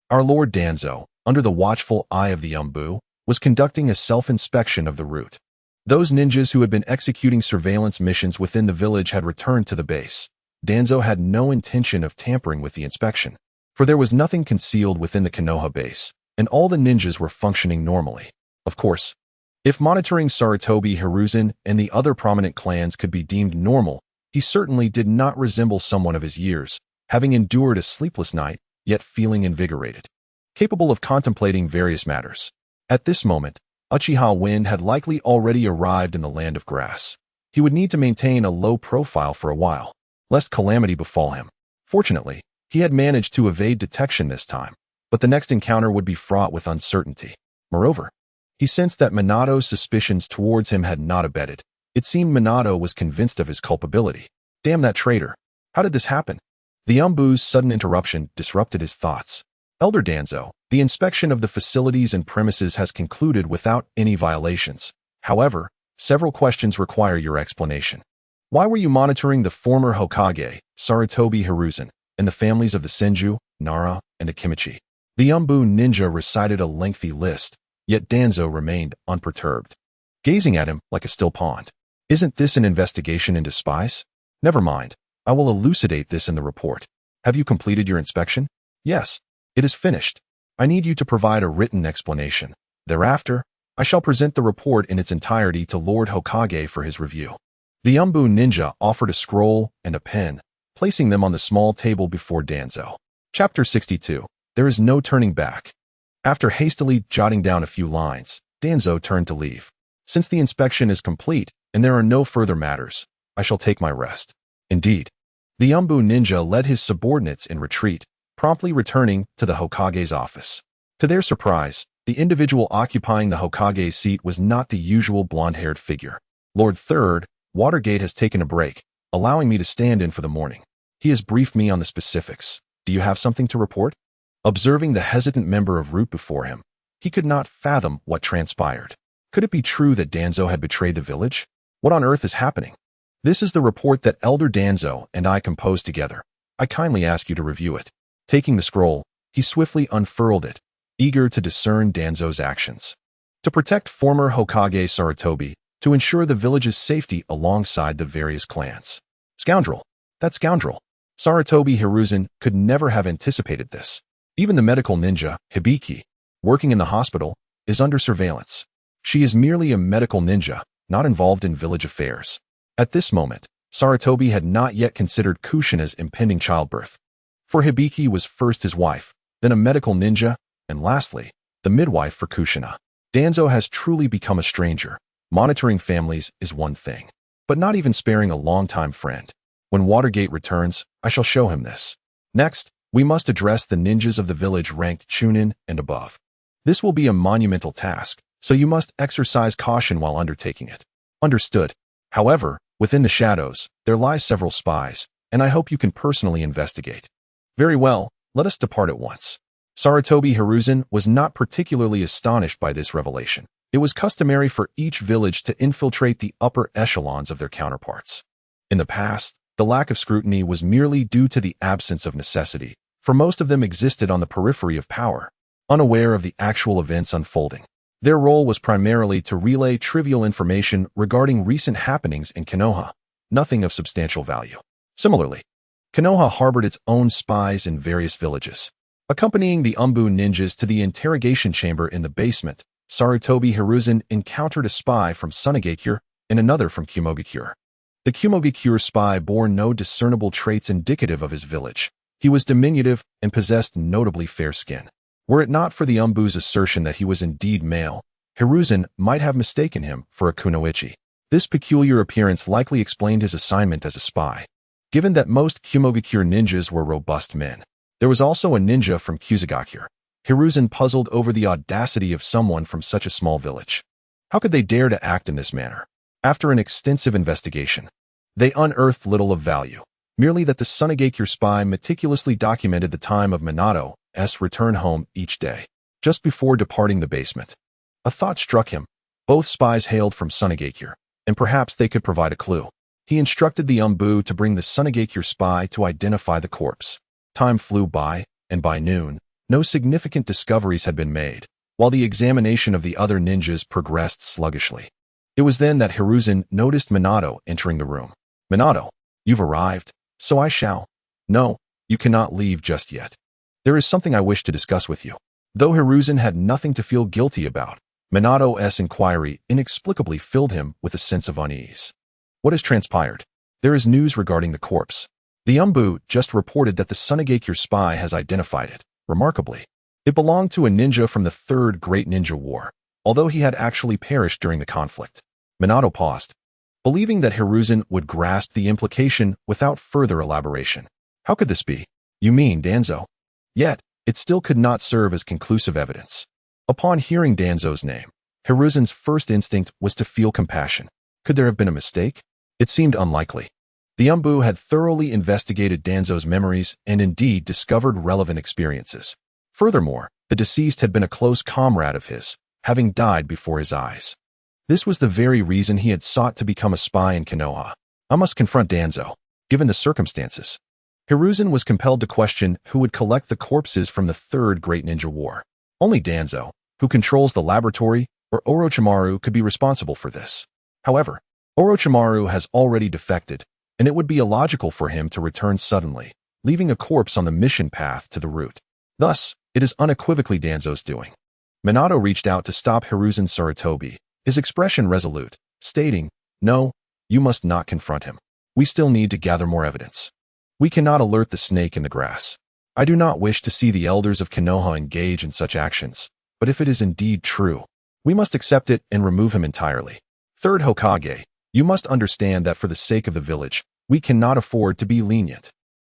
our Lord Danzo, under the watchful eye of the Umbu, was conducting a self-inspection of the route. Those ninjas who had been executing surveillance missions within the village had returned to the base. Danzo had no intention of tampering with the inspection, for there was nothing concealed within the Konoha base, and all the ninjas were functioning normally. Of course, if monitoring Sarutobi Hiruzen and the other prominent clans could be deemed normal, he certainly did not resemble someone of his years, having endured a sleepless night, yet feeling invigorated, capable of contemplating various matters. At this moment, Uchiha Wind had likely already arrived in the land of grass. He would need to maintain a low profile for a while, lest calamity befall him. Fortunately, he had managed to evade detection this time, but the next encounter would be fraught with uncertainty. Moreover, he sensed that Minato's suspicions towards him had not abated. It seemed Minato was convinced of his culpability. Damn that traitor. How did this happen? The Umbu's sudden interruption disrupted his thoughts. Elder Danzo, the inspection of the facilities and premises has concluded without any violations. However, several questions require your explanation. Why were you monitoring the former Hokage, Sarutobi Hiruzen, and the families of the Senju, Nara, and Akimichi? The Umbu ninja recited a lengthy list, yet Danzo remained unperturbed, gazing at him like a still pond. Isn't this an investigation into spies? Never mind. I will elucidate this in the report. Have you completed your inspection? Yes, it is finished. I need you to provide a written explanation. Thereafter, I shall present the report in its entirety to Lord Hokage for his review. The Umbu ninja offered a scroll and a pen, placing them on the small table before Danzo. Chapter 62. There is no turning back. After hastily jotting down a few lines, Danzo turned to leave. Since the inspection is complete and there are no further matters, I shall take my rest. Indeed, the Umbu ninja led his subordinates in retreat, promptly returning to the Hokage's office. To their surprise, the individual occupying the Hokage's seat was not the usual blonde-haired figure. Lord Third, Watergate has taken a break, allowing me to stand in for the morning. He has briefed me on the specifics. Do you have something to report? Observing the hesitant member of Root before him, he could not fathom what transpired. Could it be true that Danzo had betrayed the village? What on earth is happening? This is the report that Elder Danzo and I composed together. I kindly ask you to review it. Taking the scroll, he swiftly unfurled it, eager to discern Danzo's actions. To protect former Hokage Sarutobi, to ensure the village's safety alongside the various clans. Scoundrel. That scoundrel. Sarutobi Hiruzen could never have anticipated this. Even the medical ninja, Hibiki, working in the hospital, is under surveillance. She is merely a medical ninja, not involved in village affairs. At this moment, Sarutobi had not yet considered Kushina's impending childbirth. For Hibiki was first his wife, then a medical ninja, and lastly, the midwife for Kushina. Danzo has truly become a stranger. Monitoring families is one thing, but not even sparing a longtime friend. When Watergate returns, I shall show him this. Next, we must address the ninjas of the village ranked Chunin and above. This will be a monumental task, so you must exercise caution while undertaking it. Understood. However, within the shadows, there lie several spies, and I hope you can personally investigate. Very well, let us depart at once. Sarutobi Hiruzen was not particularly astonished by this revelation. It was customary for each village to infiltrate the upper echelons of their counterparts. In the past, the lack of scrutiny was merely due to the absence of necessity, for most of them existed on the periphery of power, unaware of the actual events unfolding. Their role was primarily to relay trivial information regarding recent happenings in Konoha, nothing of substantial value. Similarly, Konoha harbored its own spies in various villages. Accompanying the Umbu ninjas to the interrogation chamber in the basement, Sarutobi Hiruzen encountered a spy from Sunagakure and another from Kumogakure. The Kumogakure spy bore no discernible traits indicative of his village. He was diminutive and possessed notably fair skin. Were it not for the Umbu's assertion that he was indeed male, Hiruzen might have mistaken him for a kunoichi. This peculiar appearance likely explained his assignment as a spy. Given that most Kumogakure ninjas were robust men, there was also a ninja from Kusagakure. Hiruzen puzzled over the audacity of someone from such a small village. How could they dare to act in this manner? After an extensive investigation, they unearthed little of value, merely that the Sunagakure spy meticulously documented the time of Minato's return home each day, just before departing the basement. A thought struck him. Both spies hailed from Sunagakure, and perhaps they could provide a clue. He instructed the Umbu to bring the Sunagakure spy to identify the corpse. Time flew by, and by noon, no significant discoveries had been made, while the examination of the other ninjas progressed sluggishly. It was then that Hiruzen noticed Minato entering the room. Minato, you've arrived, so I shall. No, you cannot leave just yet. There is something I wish to discuss with you. Though Hiruzen had nothing to feel guilty about, Minato's inquiry inexplicably filled him with a sense of unease. What has transpired? There is news regarding the corpse. The Umbu just reported that the Sunagakure spy has identified it. Remarkably, it belonged to a ninja from the Third Great Ninja War, although he had actually perished during the conflict. Minato paused, believing that Hiruzen would grasp the implication without further elaboration. How could this be? You mean Danzo? Yet, it still could not serve as conclusive evidence. Upon hearing Danzo's name, Hiruzen's first instinct was to feel compassion. Could there have been a mistake? It seemed unlikely. The Umbu had thoroughly investigated Danzo's memories and indeed discovered relevant experiences. Furthermore, the deceased had been a close comrade of his, having died before his eyes. This was the very reason he had sought to become a spy in Konoha. I must confront Danzo, given the circumstances. Hiruzen was compelled to question who would collect the corpses from the Third Great Ninja War. Only Danzo, who controls the laboratory, or Orochimaru could be responsible for this. However, Orochimaru has already defected, and it would be illogical for him to return suddenly, leaving a corpse on the mission path to the root. Thus, it is unequivocally Danzo's doing. Minato reached out to stop Hiruzen Sarutobi, his expression resolute, stating, "No, you must not confront him. We still need to gather more evidence. We cannot alert the snake in the grass. I do not wish to see the elders of Konoha engage in such actions, but if it is indeed true, we must accept it and remove him entirely. Third Hokage, you must understand that for the sake of the village, we cannot afford to be lenient.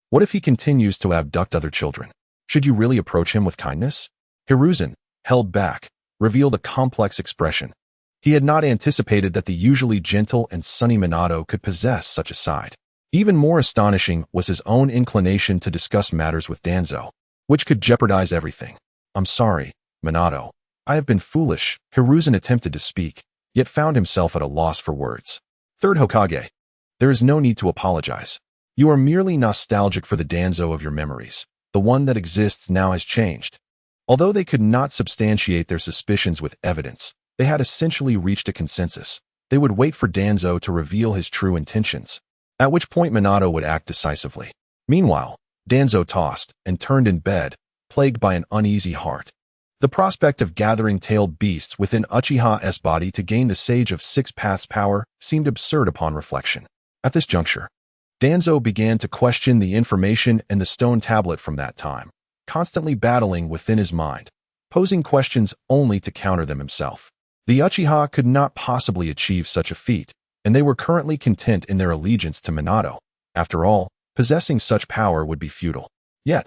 What if he continues to abduct other children? Should you really approach him with kindness?" Hiruzen, held back, revealed a complex expression. He had not anticipated that the usually gentle and sunny Minato could possess such a side. Even more astonishing was his own inclination to discuss matters with Danzo, which could jeopardize everything. "I'm sorry, Minato. I have been foolish." Hiruzen attempted to speak, yet found himself at a loss for words. "Third Hokage, there is no need to apologize. You are merely nostalgic for the Danzo of your memories. The one that exists now has changed." Although they could not substantiate their suspicions with evidence, they had essentially reached a consensus. They would wait for Danzo to reveal his true intentions, at which point Minato would act decisively. Meanwhile, Danzo tossed and turned in bed, plagued by an uneasy heart. The prospect of gathering tailed beasts within Uchiha's body to gain the Sage of Six Paths power seemed absurd upon reflection. At this juncture, Danzo began to question the information in the stone tablet from that time, constantly battling within his mind, posing questions only to counter them himself. The Uchiha could not possibly achieve such a feat, and they were currently content in their allegiance to Minato. After all, possessing such power would be futile. Yet,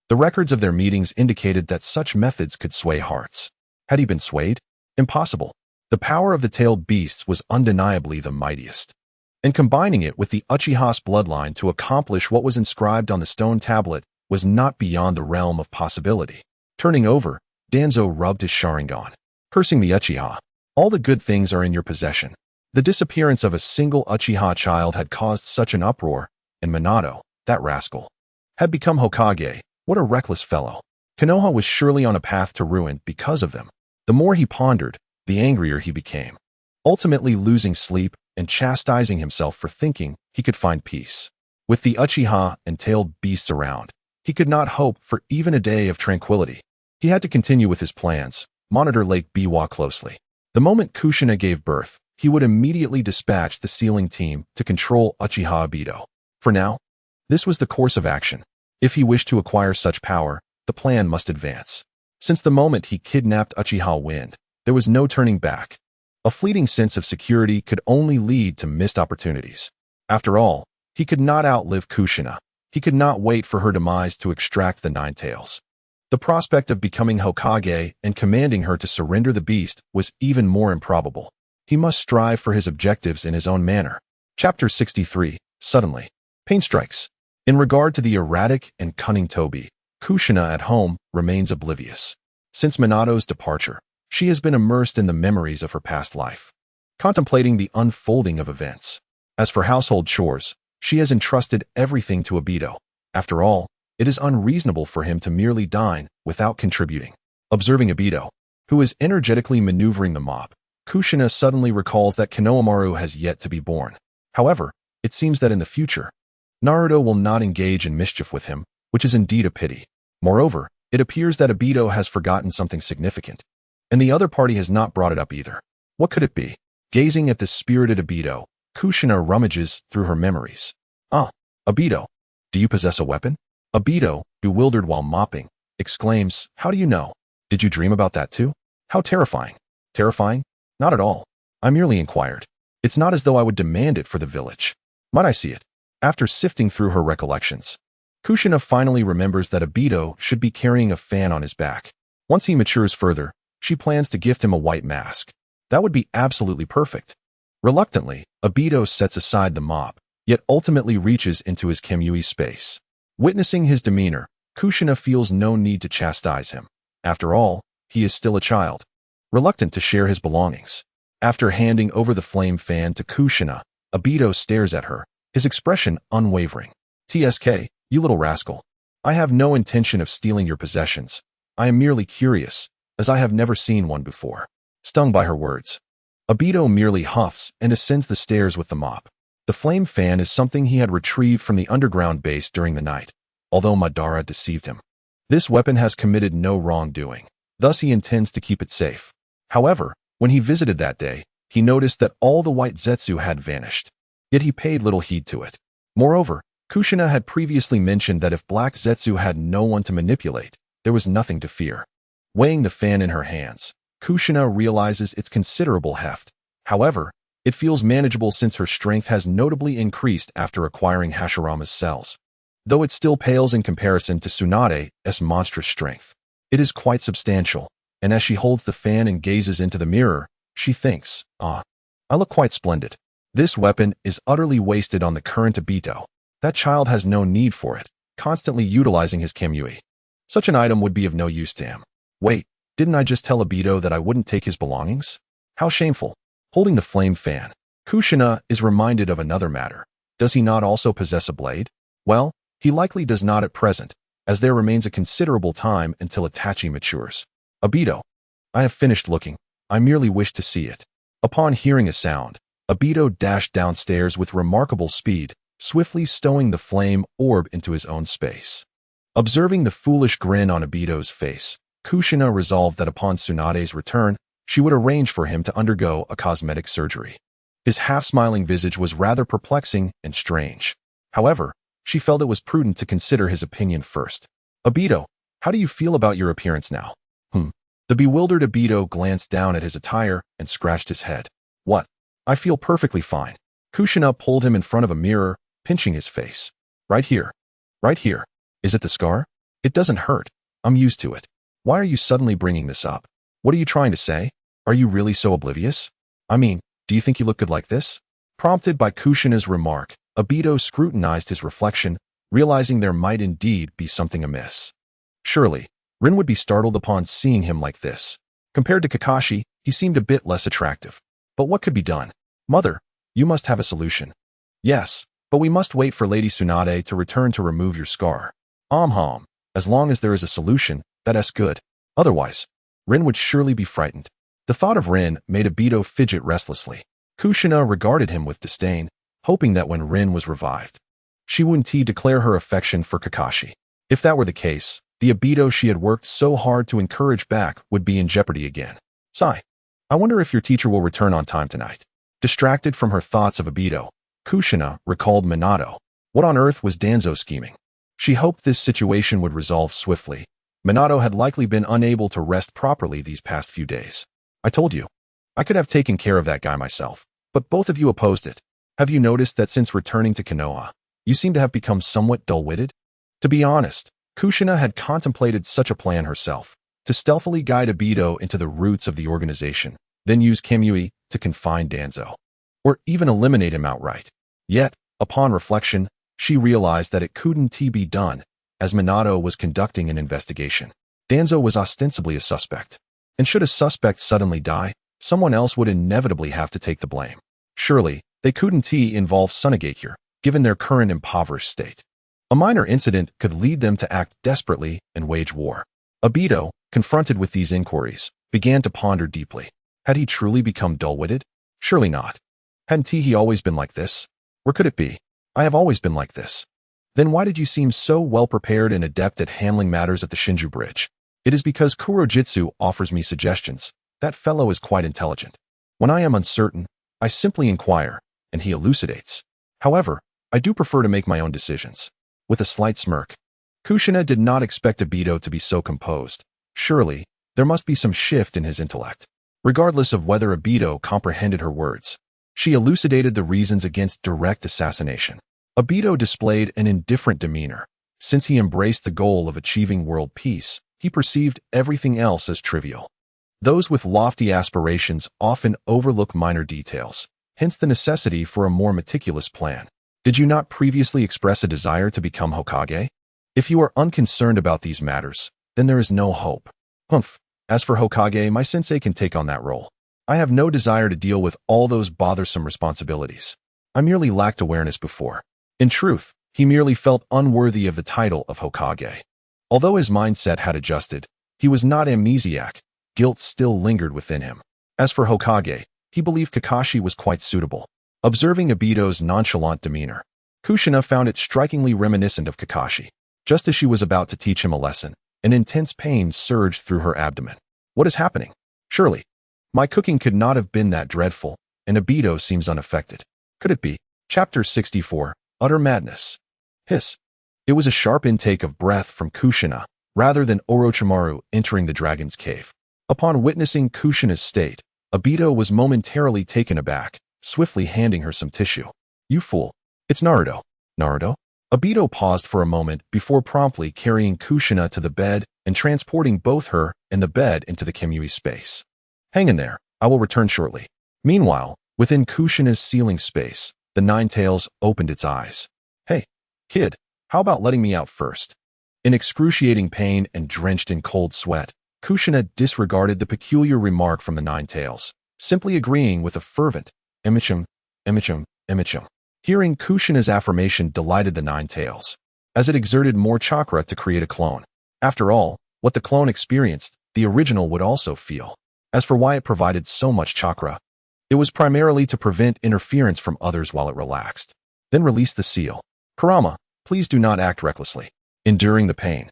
the records of their meetings indicated that such methods could sway hearts. Had he been swayed? Impossible. The power of the tailed beasts was undeniably the mightiest. And combining it with the Uchiha's bloodline to accomplish what was inscribed on the stone tablet was not beyond the realm of possibility. Turning over, Danzo rubbed his Sharingan, cursing the Uchiha. "All the good things are in your possession." The disappearance of a single Uchiha child had caused such an uproar, and Minato, that rascal, had become Hokage. What a reckless fellow. Konoha was surely on a path to ruin because of them. The more he pondered, the angrier he became, ultimately losing sleep and chastising himself for thinking he could find peace. With the Uchiha and tailed beasts around, he could not hope for even a day of tranquility. He had to continue with his plans, monitor Lake Biwa closely. The moment Kushina gave birth, he would immediately dispatch the sealing team to control Uchiha Aido. For now, this was the course of action. If he wished to acquire such power, the plan must advance. Since the moment he kidnapped Uchiha Wind, there was no turning back. A fleeting sense of security could only lead to missed opportunities. After all, he could not outlive Kushina. He could not wait for her demise to extract the Nine Tails. The prospect of becoming Hokage and commanding her to surrender the beast was even more improbable. He must strive for his objectives in his own manner. Chapter 63. Suddenly, pain strikes. In regard to the erratic and cunning Tobi, Kushina at home remains oblivious. Since Minato's departure, she has been immersed in the memories of her past life, contemplating the unfolding of events. As for household chores, she has entrusted everything to Aido. After all, it is unreasonable for him to merely dine without contributing. Observing Aido, who is energetically maneuvering the mop, Kushina suddenly recalls that Konohamaru has yet to be born. However, it seems that in the future, Naruto will not engage in mischief with him, which is indeed a pity. Moreover, it appears that Aido has forgotten something significant, and the other party has not brought it up either. What could it be? Gazing at the spirited Aido, Kushina rummages through her memories. Aido, do you possess a weapon? Aido, bewildered while mopping, exclaims, "How do you know? Did you dream about that too? How terrifying." "Terrifying? Not at all. I merely inquired. It's not as though I would demand it for the village. Might I see it?" After sifting through her recollections, Kushina finally remembers that Aido should be carrying a fan on his back. Once he matures further, she plans to gift him a white mask. That would be absolutely perfect. Reluctantly, Aido sets aside the mop, yet ultimately reaches into his Kemui space. Witnessing his demeanor, Kushina feels no need to chastise him. After all, he is still a child, reluctant to share his belongings. After handing over the flame fan to Kushina, Aido stares at her, his expression unwavering. "TSK, you little rascal. I have no intention of stealing your possessions. I am merely curious, as I have never seen one before." Stung by her words, Aido merely huffs and ascends the stairs with the mop. The flame fan is something he had retrieved from the underground base during the night, although Madara deceived him. This weapon has committed no wrongdoing, thus he intends to keep it safe. However, when he visited that day, he noticed that all the white Zetsu had vanished. Yet he paid little heed to it. Moreover, Kushina had previously mentioned that if Black Zetsu had no one to manipulate, there was nothing to fear. Weighing the fan in her hands, Kushina realizes its considerable heft. However, it feels manageable since her strength has notably increased after acquiring Hashirama's cells. Though it still pales in comparison to Tsunade's monstrous strength, it is quite substantial, and as she holds the fan and gazes into the mirror, She thinks, ah, I look quite splendid. This weapon is utterly wasted on the current Obito. That child has no need for it, constantly utilizing his Kamui. Such an item would be of no use to him. Wait, didn't I just tell Obito that I wouldn't take his belongings? How shameful. Holding the flame fan, Kushina is reminded of another matter. Does he not also possess a blade? Well, he likely does not at present, as there remains a considerable time until Itachi matures. Obito. I have finished looking. I merely wish to see it. Upon hearing a sound, Obito dashed downstairs with remarkable speed, swiftly stowing the flame orb into his own space. Observing the foolish grin on Obito's face, Kushina resolved that upon Tsunade's return, she would arrange for him to undergo a cosmetic surgery. His half-smiling visage was rather perplexing and strange. However, she felt it was prudent to consider his opinion first. Obito, how do you feel about your appearance now? The bewildered Obito glanced down at his attire and scratched his head. What? I feel perfectly fine. Kushina pulled him in front of a mirror, pinching his face. Right here. Right here. Is it the scar? It doesn't hurt. I'm used to it. Why are you suddenly bringing this up? What are you trying to say? Are you really so oblivious? I mean, do you think you look good like this? Prompted by Kushina's remark, Obito scrutinized his reflection, realizing there might indeed be something amiss. Surely, Rin would be startled upon seeing him like this. Compared to Kakashi, he seemed a bit less attractive. But what could be done? Mother, you must have a solution. Yes, but we must wait for Lady Tsunade to return to remove your scar. As long as there is a solution, that's good. Otherwise, Rin would surely be frightened. The thought of Rin made Obito fidget restlessly. Kushina regarded him with disdain, hoping that when Rin was revived, she wouldn't declare her affection for Kakashi. If that were the case, the Obito she had worked so hard to encourage back would be in jeopardy again. Sigh. I wonder if your teacher will return on time tonight. Distracted from her thoughts of Obito, Kushina recalled Minato. What on earth was Danzo scheming? She hoped this situation would resolve swiftly. Minato had likely been unable to rest properly these past few days. I told you. I could have taken care of that guy myself. But both of you opposed it. Have you noticed that since returning to Konoha, you seem to have become somewhat dull-witted? To be honest, Kushina had contemplated such a plan herself, to stealthily guide Obito into the roots of the organization, then use Kamui to confine Danzo, or even eliminate him outright. Yet, upon reflection, she realized that it couldn't be done, as Minato was conducting an investigation. Danzo was ostensibly a suspect, and should a suspect suddenly die, someone else would inevitably have to take the blame. Surely, they couldn't involve Tsunade here, given their current impoverished state. A minor incident could lead them to act desperately and wage war. Obito, confronted with these inquiries, began to ponder deeply. Had he truly become dull-witted? Surely not. Hadn't he always been like this? Or could it be, I have always been like this? Then why did you seem so well-prepared and adept at handling matters at the Shinju Bridge? It is because Kurojitsu offers me suggestions. That fellow is quite intelligent. When I am uncertain, I simply inquire, and he elucidates. However, I do prefer to make my own decisions. With a slight smirk, Kushina did not expect Obito to be so composed. Surely, there must be some shift in his intellect. Regardless of whether Obito comprehended her words, she elucidated the reasons against direct assassination. Obito displayed an indifferent demeanor. Since he embraced the goal of achieving world peace, he perceived everything else as trivial. Those with lofty aspirations often overlook minor details, hence the necessity for a more meticulous plan. Did you not previously express a desire to become Hokage? If you are unconcerned about these matters, then there is no hope. Humph. As for Hokage, my sensei can take on that role. I have no desire to deal with all those bothersome responsibilities. I merely lacked awareness before. In truth, he merely felt unworthy of the title of Hokage. Although his mindset had adjusted, he was not amnesiac. Guilt still lingered within him. As for Hokage, he believed Kakashi was quite suitable. Observing Obito's nonchalant demeanor, Kushina found it strikingly reminiscent of Kakashi. Just as she was about to teach him a lesson, an intense pain surged through her abdomen. What is happening? Surely, my cooking could not have been that dreadful, and Obito seems unaffected. Could it be? Chapter 64, Utter Madness. Hiss. It was a sharp intake of breath from Kushina, rather than Orochimaru entering the dragon's cave. Upon witnessing Kushina's state, Obito was momentarily taken aback, swiftly handing her some tissue. You fool. It's Naruto. Naruto? Obito paused for a moment before promptly carrying Kushina to the bed and transporting both her and the bed into the Kamui space. Hang in there. I will return shortly. Meanwhile, within Kushina's ceiling space, the Nine-Tails opened its eyes. Hey, kid, how about letting me out first? In excruciating pain and drenched in cold sweat, Kushina disregarded the peculiar remark from the Nine-Tails, simply agreeing with a fervent, Emichim, Emichim, Emichim. Hearing Kushina's affirmation delighted the Nine-Tails, as it exerted more chakra to create a clone. After all, what the clone experienced, the original would also feel. As for why it provided so much chakra, it was primarily to prevent interference from others while it relaxed. Then release the seal. Kurama, please do not act recklessly. Enduring the pain,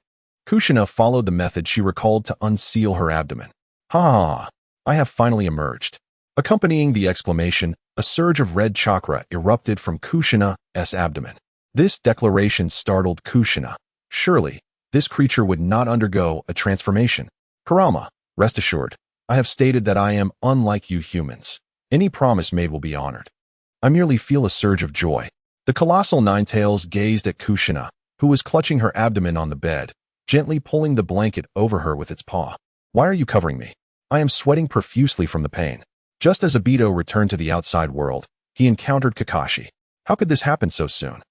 Kushina followed the method she recalled to unseal her abdomen. Ha ha ha, I have finally emerged. Accompanying the exclamation, a surge of red chakra erupted from Kushina's abdomen. This declaration startled Kushina. Surely, this creature would not undergo a transformation. Kurama, rest assured, I have stated that I am unlike you humans. Any promise made will be honored. I merely feel a surge of joy. The colossal Nine-Tails gazed at Kushina, who was clutching her abdomen on the bed, gently pulling the blanket over her with its paw. Why are you covering me? I am sweating profusely from the pain. Just as Aido returned to the outside world, he encountered Kakashi. How could this happen so soon?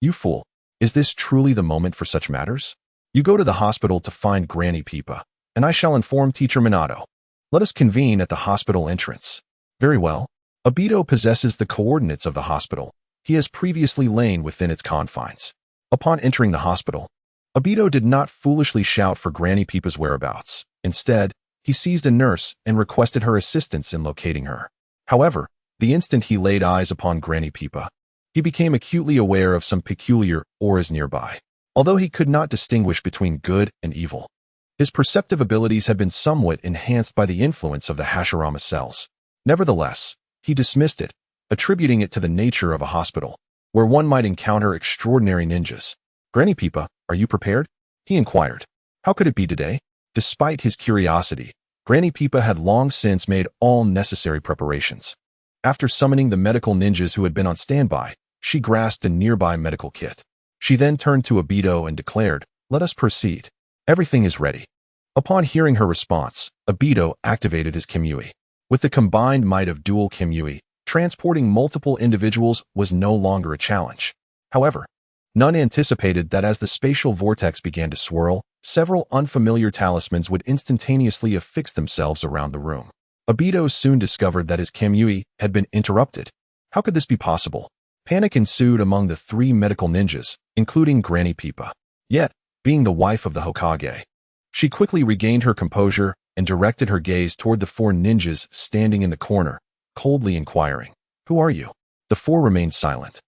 You fool. Is this truly the moment for such matters? You go to the hospital to find Granny Peepa, and I shall inform Teacher Minato. Let us convene at the hospital entrance. Very well. Aido possesses the coordinates of the hospital. He has previously lain within its confines. Upon entering the hospital, Aido did not foolishly shout for Granny Peepa's whereabouts. Instead, he seized a nurse and requested her assistance in locating her. However, the instant he laid eyes upon Granny Peepa, he became acutely aware of some peculiar auras nearby. Although he could not distinguish between good and evil, his perceptive abilities had been somewhat enhanced by the influence of the Hashirama cells. Nevertheless, he dismissed it, attributing it to the nature of a hospital, where one might encounter extraordinary ninjas. Granny Peepa, are you prepared? He inquired. How could it be today? Despite his curiosity, Granny Peepa had long since made all necessary preparations. After summoning the medical ninjas who had been on standby, she grasped a nearby medical kit. She then turned to Aido and declared, let us proceed. Everything is ready. Upon hearing her response, Aido activated his Kimui. With the combined might of dual Kimui, transporting multiple individuals was no longer a challenge. However, none anticipated that as the spatial vortex began to swirl, several unfamiliar talismans would instantaneously affix themselves around the room. Aido soon discovered that his Kimui had been interrupted. How could this be possible? Panic ensued among the three medical ninjas, including Granny Peepa. Yet, being the wife of the Hokage, she quickly regained her composure and directed her gaze toward the four ninjas standing in the corner, coldly inquiring, who are you? The four remained silent,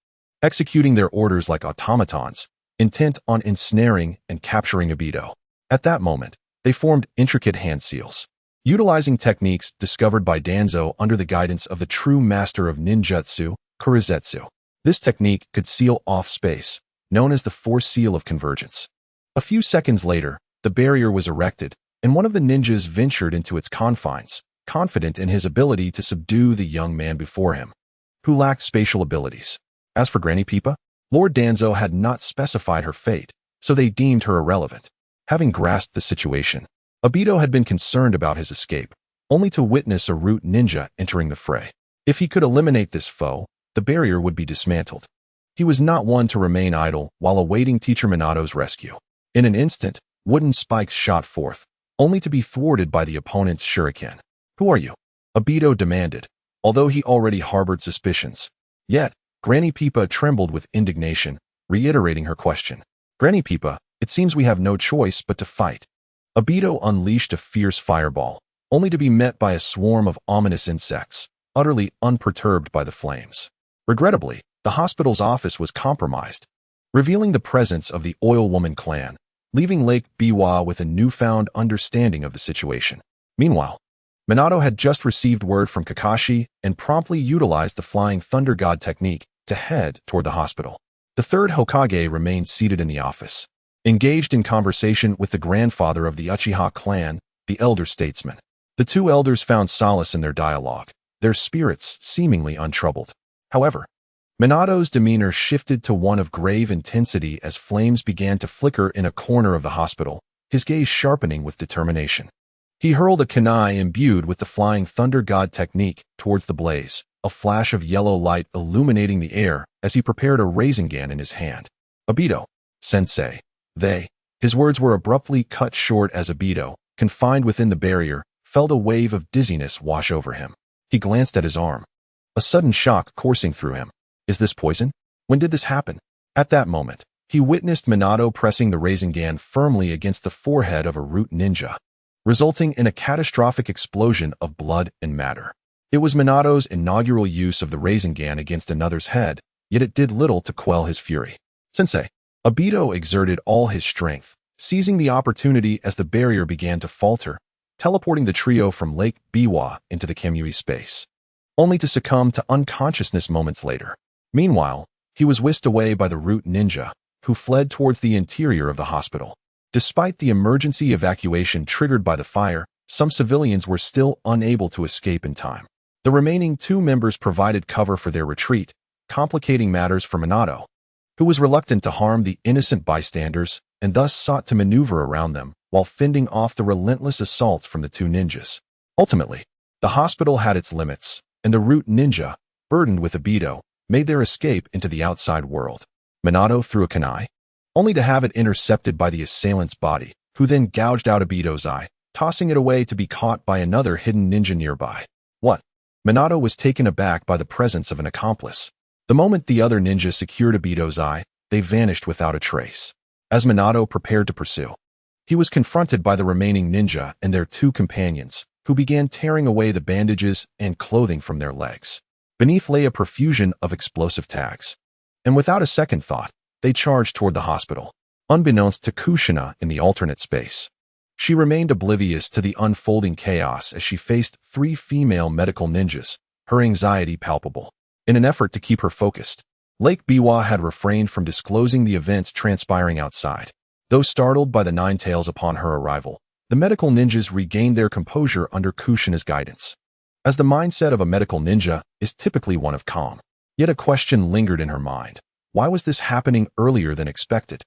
executing their orders like automatons, intent on ensnaring and capturing Aido. At that moment, they formed intricate hand seals. Utilizing techniques discovered by Danzo under the guidance of the true master of ninjutsu, Kurizetsu. This technique could seal off space, known as the Force Seal of Convergence. A few seconds later, the barrier was erected, and one of the ninjas ventured into its confines, confident in his ability to subdue the young man before him, who lacked spatial abilities. As for Granny Peepa, Lord Danzo had not specified her fate, so they deemed her irrelevant. Having grasped the situation, Aido had been concerned about his escape, only to witness a root ninja entering the fray. If he could eliminate this foe, the barrier would be dismantled. He was not one to remain idle while awaiting Teacher Minato's rescue. In an instant, wooden spikes shot forth, only to be thwarted by the opponent's shuriken. Who are you? Aido demanded, although he already harbored suspicions. Yet, Granny Peepa trembled with indignation, reiterating her question. Granny Peepa, it seems we have no choice but to fight. Aido unleashed a fierce fireball, only to be met by a swarm of ominous insects, utterly unperturbed by the flames. Regrettably, the hospital's office was compromised, revealing the presence of the Oil Woman clan, leaving Lake Biwa with a newfound understanding of the situation. Meanwhile, Minato had just received word from Kakashi and promptly utilized the Flying Thunder God technique to head toward the hospital. The third Hokage remained seated in the office, engaged in conversation with the grandfather of the Uchiha clan, the elder statesman. The two elders found solace in their dialogue, their spirits seemingly untroubled. However, Minato's demeanor shifted to one of grave intensity as flames began to flicker in a corner of the hospital, his gaze sharpening with determination. He hurled a kunai imbued with the flying thunder god technique towards the blaze, a flash of yellow light illuminating the air as he prepared a Rasengan in his hand. Aido, sensei. His words were abruptly cut short as Aido, confined within the barrier, felt a wave of dizziness wash over him. He glanced at his arm. A sudden shock coursing through him. Is this poison? When did this happen? At that moment, he witnessed Minato pressing the Rasengan firmly against the forehead of a root ninja, resulting in a catastrophic explosion of blood and matter. It was Minato's inaugural use of the Rasengan against another's head, yet it did little to quell his fury. Sensei. Aido exerted all his strength, seizing the opportunity as the barrier began to falter, teleporting the trio from Lake Biwa into the Kamui space, only to succumb to unconsciousness moments later. Meanwhile, he was whisked away by the root ninja, who fled towards the interior of the hospital. Despite the emergency evacuation triggered by the fire, some civilians were still unable to escape in time. The remaining two members provided cover for their retreat, complicating matters for Minato, who was reluctant to harm the innocent bystanders and thus sought to maneuver around them while fending off the relentless assaults from the two ninjas. Ultimately, the hospital had its limits, and the root ninja, burdened with Aido, made their escape into the outside world. Minato threw a kunai, only to have it intercepted by the assailant's body, who then gouged out Aido's eye, tossing it away to be caught by another hidden ninja nearby. What? Minato was taken aback by the presence of an accomplice. The moment the other ninja secured Aido's eye, they vanished without a trace. As Minato prepared to pursue, he was confronted by the remaining ninja and their two companions, who began tearing away the bandages and clothing from their legs. Beneath lay a profusion of explosive tags. And without a second thought, they charged toward the hospital, unbeknownst to Kushina in the alternate space. She remained oblivious to the unfolding chaos as she faced three female medical ninjas, her anxiety palpable. In an effort to keep her focused, Lake Biwa had refrained from disclosing the events transpiring outside. Though startled by the Nine Tails upon her arrival, the medical ninjas regained their composure under Kushina's guidance. As the mindset of a medical ninja is typically one of calm, yet a question lingered in her mind. Why was this happening earlier than expected?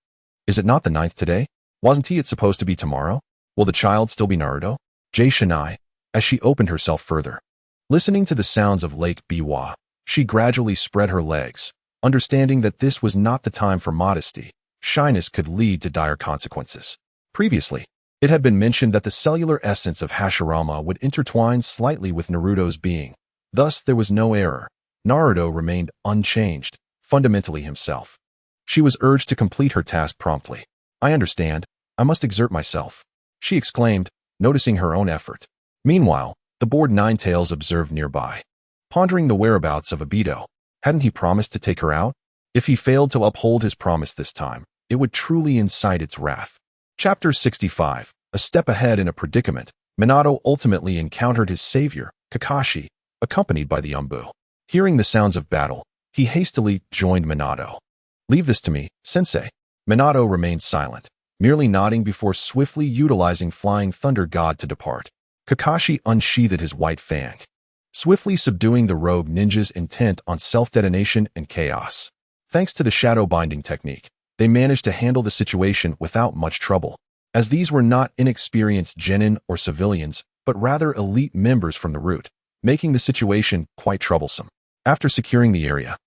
Is it not the 9th today? Wasn't it supposed to be tomorrow? Will the child still be Naruto? Shinai, as she opened herself further. Listening to the sounds of Lake Biwa, she gradually spread her legs, understanding that this was not the time for modesty. Shyness could lead to dire consequences. Previously, it had been mentioned that the cellular essence of Hashirama would intertwine slightly with Naruto's being. Thus, there was no error. Naruto remained unchanged, fundamentally himself. She was urged to complete her task promptly. I understand. I must exert myself, she exclaimed, noticing her own effort. Meanwhile, the bored Nine Tails observed nearby, pondering the whereabouts of Aido. Hadn't he promised to take her out? If he failed to uphold his promise this time, it would truly incite its wrath. Chapter 65. A step ahead in a predicament, Minato ultimately encountered his savior, Kakashi, accompanied by the Umbu. Hearing the sounds of battle, he hastily joined Minato. Leave this to me, sensei. Minato remained silent, merely nodding before swiftly utilizing Flying Thunder God to depart. Kakashi unsheathed his white fang, swiftly subduing the rogue ninjas intent on self-detonation and chaos. Thanks to the shadow binding technique, they managed to handle the situation without much trouble, as these were not inexperienced genin or civilians, but rather elite members from the root, making the situation quite troublesome. After securing the area,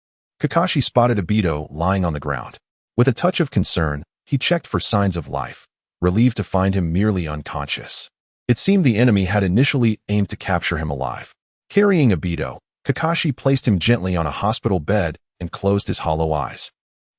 Kakashi spotted Aido lying on the ground. With a touch of concern, he checked for signs of life, relieved to find him merely unconscious. It seemed the enemy had initially aimed to capture him alive. Carrying Aido, Kakashi placed him gently on a hospital bed and closed his hollow eyes,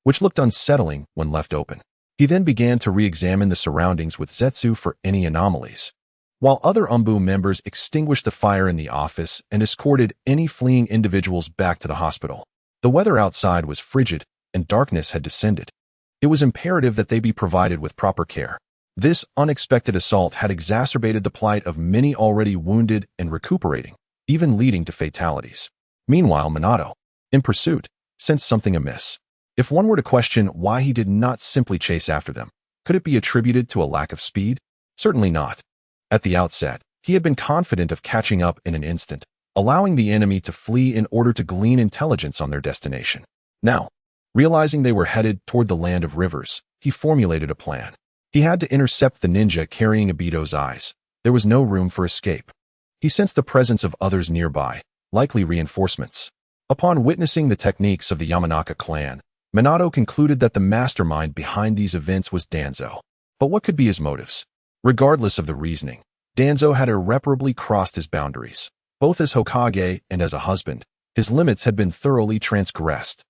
which looked unsettling when left open. He then began to re-examine the surroundings with Zetsu for any anomalies, while other Umbu members extinguished the fire in the office and escorted any fleeing individuals back to the hospital. The weather outside was frigid, and darkness had descended. It was imperative that they be provided with proper care. This unexpected assault had exacerbated the plight of many already wounded and recuperating, even leading to fatalities. Meanwhile, Minato, in pursuit, sensed something amiss. If one were to question why he did not simply chase after them, could it be attributed to a lack of speed? Certainly not. At the outset, he had been confident of catching up in an instant, allowing the enemy to flee in order to glean intelligence on their destination. Now, realizing they were headed toward the land of rivers, he formulated a plan. He had to intercept the ninja carrying Aido's eyes. There was no room for escape. He sensed the presence of others nearby, likely reinforcements. Upon witnessing the techniques of the Yamanaka clan, Minato concluded that the mastermind behind these events was Danzo. But what could be his motives? Regardless of the reasoning, Danzo had irreparably crossed his boundaries. Both as Hokage and as a husband, his limits had been thoroughly transgressed.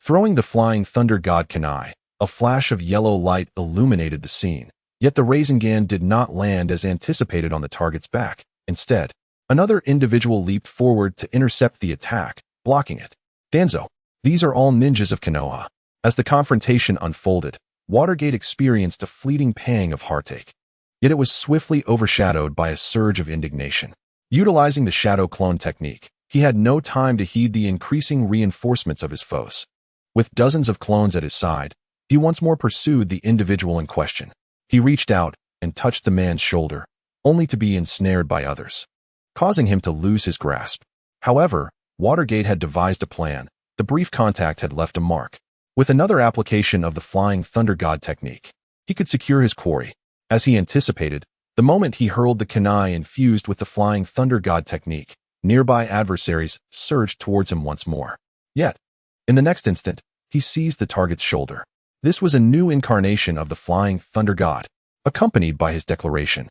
Throwing the flying thunder god kunai, a flash of yellow light illuminated the scene, yet the Rasengan did not land as anticipated on the target's back. Instead, another individual leaped forward to intercept the attack, blocking it. Danzo. These are all ninjas of Konoha. As the confrontation unfolded, Watergate experienced a fleeting pang of heartache. Yet it was swiftly overshadowed by a surge of indignation. Utilizing the shadow clone technique, he had no time to heed the increasing reinforcements of his foes. With dozens of clones at his side, he once more pursued the individual in question. He reached out and touched the man's shoulder, only to be ensnared by others, causing him to lose his grasp. However, Watergate had devised a plan. The brief contact had left a mark. With another application of the flying thunder god technique, he could secure his quarry. As he anticipated, the moment he hurled the kunai infused with the flying thunder god technique, nearby adversaries surged towards him once more. Yet, in the next instant, he seized the target's shoulder. This was a new incarnation of the flying thunder god, accompanied by his declaration.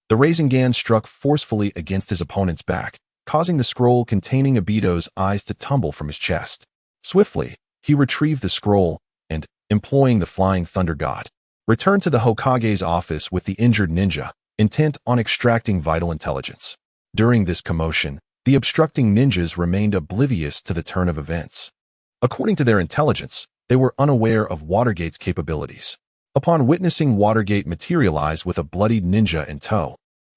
The Rasengan struck forcefully against his opponent's back, causing the scroll containing Aido's eyes to tumble from his chest. Swiftly, he retrieved the scroll and, employing the flying thunder god, returned to the Hokage's office with the injured ninja, intent on extracting vital intelligence. During this commotion, the obstructing ninjas remained oblivious to the turn of events. According to their intelligence, they were unaware of Watergate's capabilities. Upon witnessing Watergate materialize with a bloodied ninja in tow,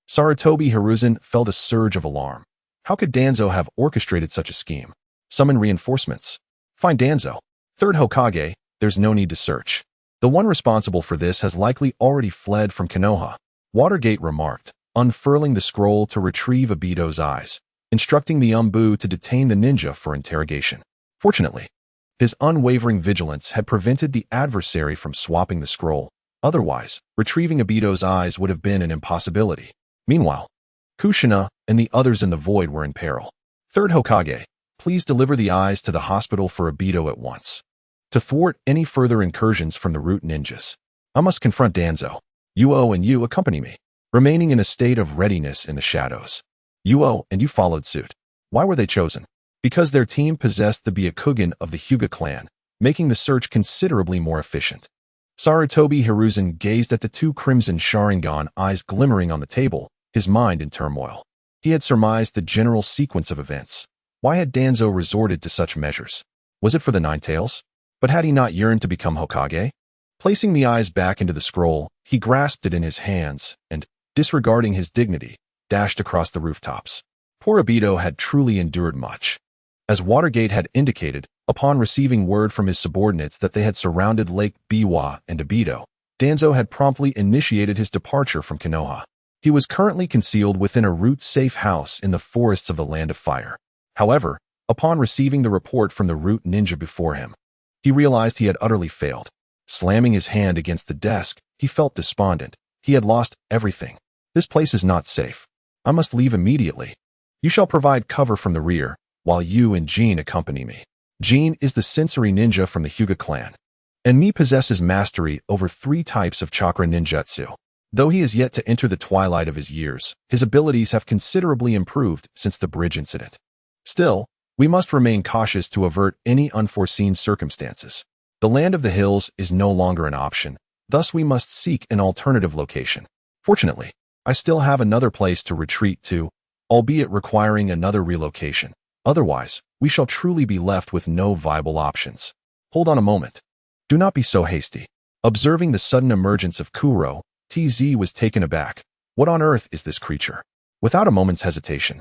Sarutobi Hiruzen felt a surge of alarm. How could Danzo have orchestrated such a scheme? Summon reinforcements. Find Danzo. Third Hokage, there's no need to search. The one responsible for this has likely already fled from Konoha, Watergate remarked, unfurling the scroll to retrieve Aido's eyes, instructing the Umbu to detain the ninja for interrogation. Fortunately, his unwavering vigilance had prevented the adversary from swapping the scroll. Otherwise, retrieving Aido's eyes would have been an impossibility. Meanwhile, Kushina and the others in the void were in peril. Third Hokage, please deliver the eyes to the hospital for Aido at once. To thwart any further incursions from the root ninjas, I must confront Danzo. Uo and you accompany me. Remaining in a state of readiness in the shadows, Uo and you followed suit. Why were they chosen? Because their team possessed the Byakugan of the Hyuga clan, making the search considerably more efficient. Sarutobi Hiruzen gazed at the two crimson Sharingan eyes glimmering on the table, his mind in turmoil. He had surmised the general sequence of events. Why had Danzo resorted to such measures? Was it for the Nine Tails? But had he not yearned to become Hokage? Placing the eyes back into the scroll, he grasped it in his hands and, disregarding his dignity, dashed across the rooftops. Poor Aido had truly endured much. As Watergate had indicated, upon receiving word from his subordinates that they had surrounded Lake Biwa and Aido, Danzo had promptly initiated his departure from Konoha. He was currently concealed within a root-safe house in the forests of the Land of Fire. However, upon receiving the report from the root ninja before him, he realized he had utterly failed. Slamming his hand against the desk, he felt despondent. He had lost everything. This place is not safe. I must leave immediately. You shall provide cover from the rear, while you and Jean accompany me. Jean is the sensory ninja from the Hyuga clan, and me possesses mastery over 3 types of chakra ninjutsu. Though he is yet to enter the twilight of his years, his abilities have considerably improved since the bridge incident. Still, we must remain cautious to avert any unforeseen circumstances. The Land of the Hills is no longer an option, thus we must seek an alternative location. Fortunately, I still have another place to retreat to, albeit requiring another relocation. Otherwise, we shall truly be left with no viable options. Hold on a moment. Do not be so hasty. Observing the sudden emergence of Kuro, TZ was taken aback. What on earth is this creature? Without a moment's hesitation,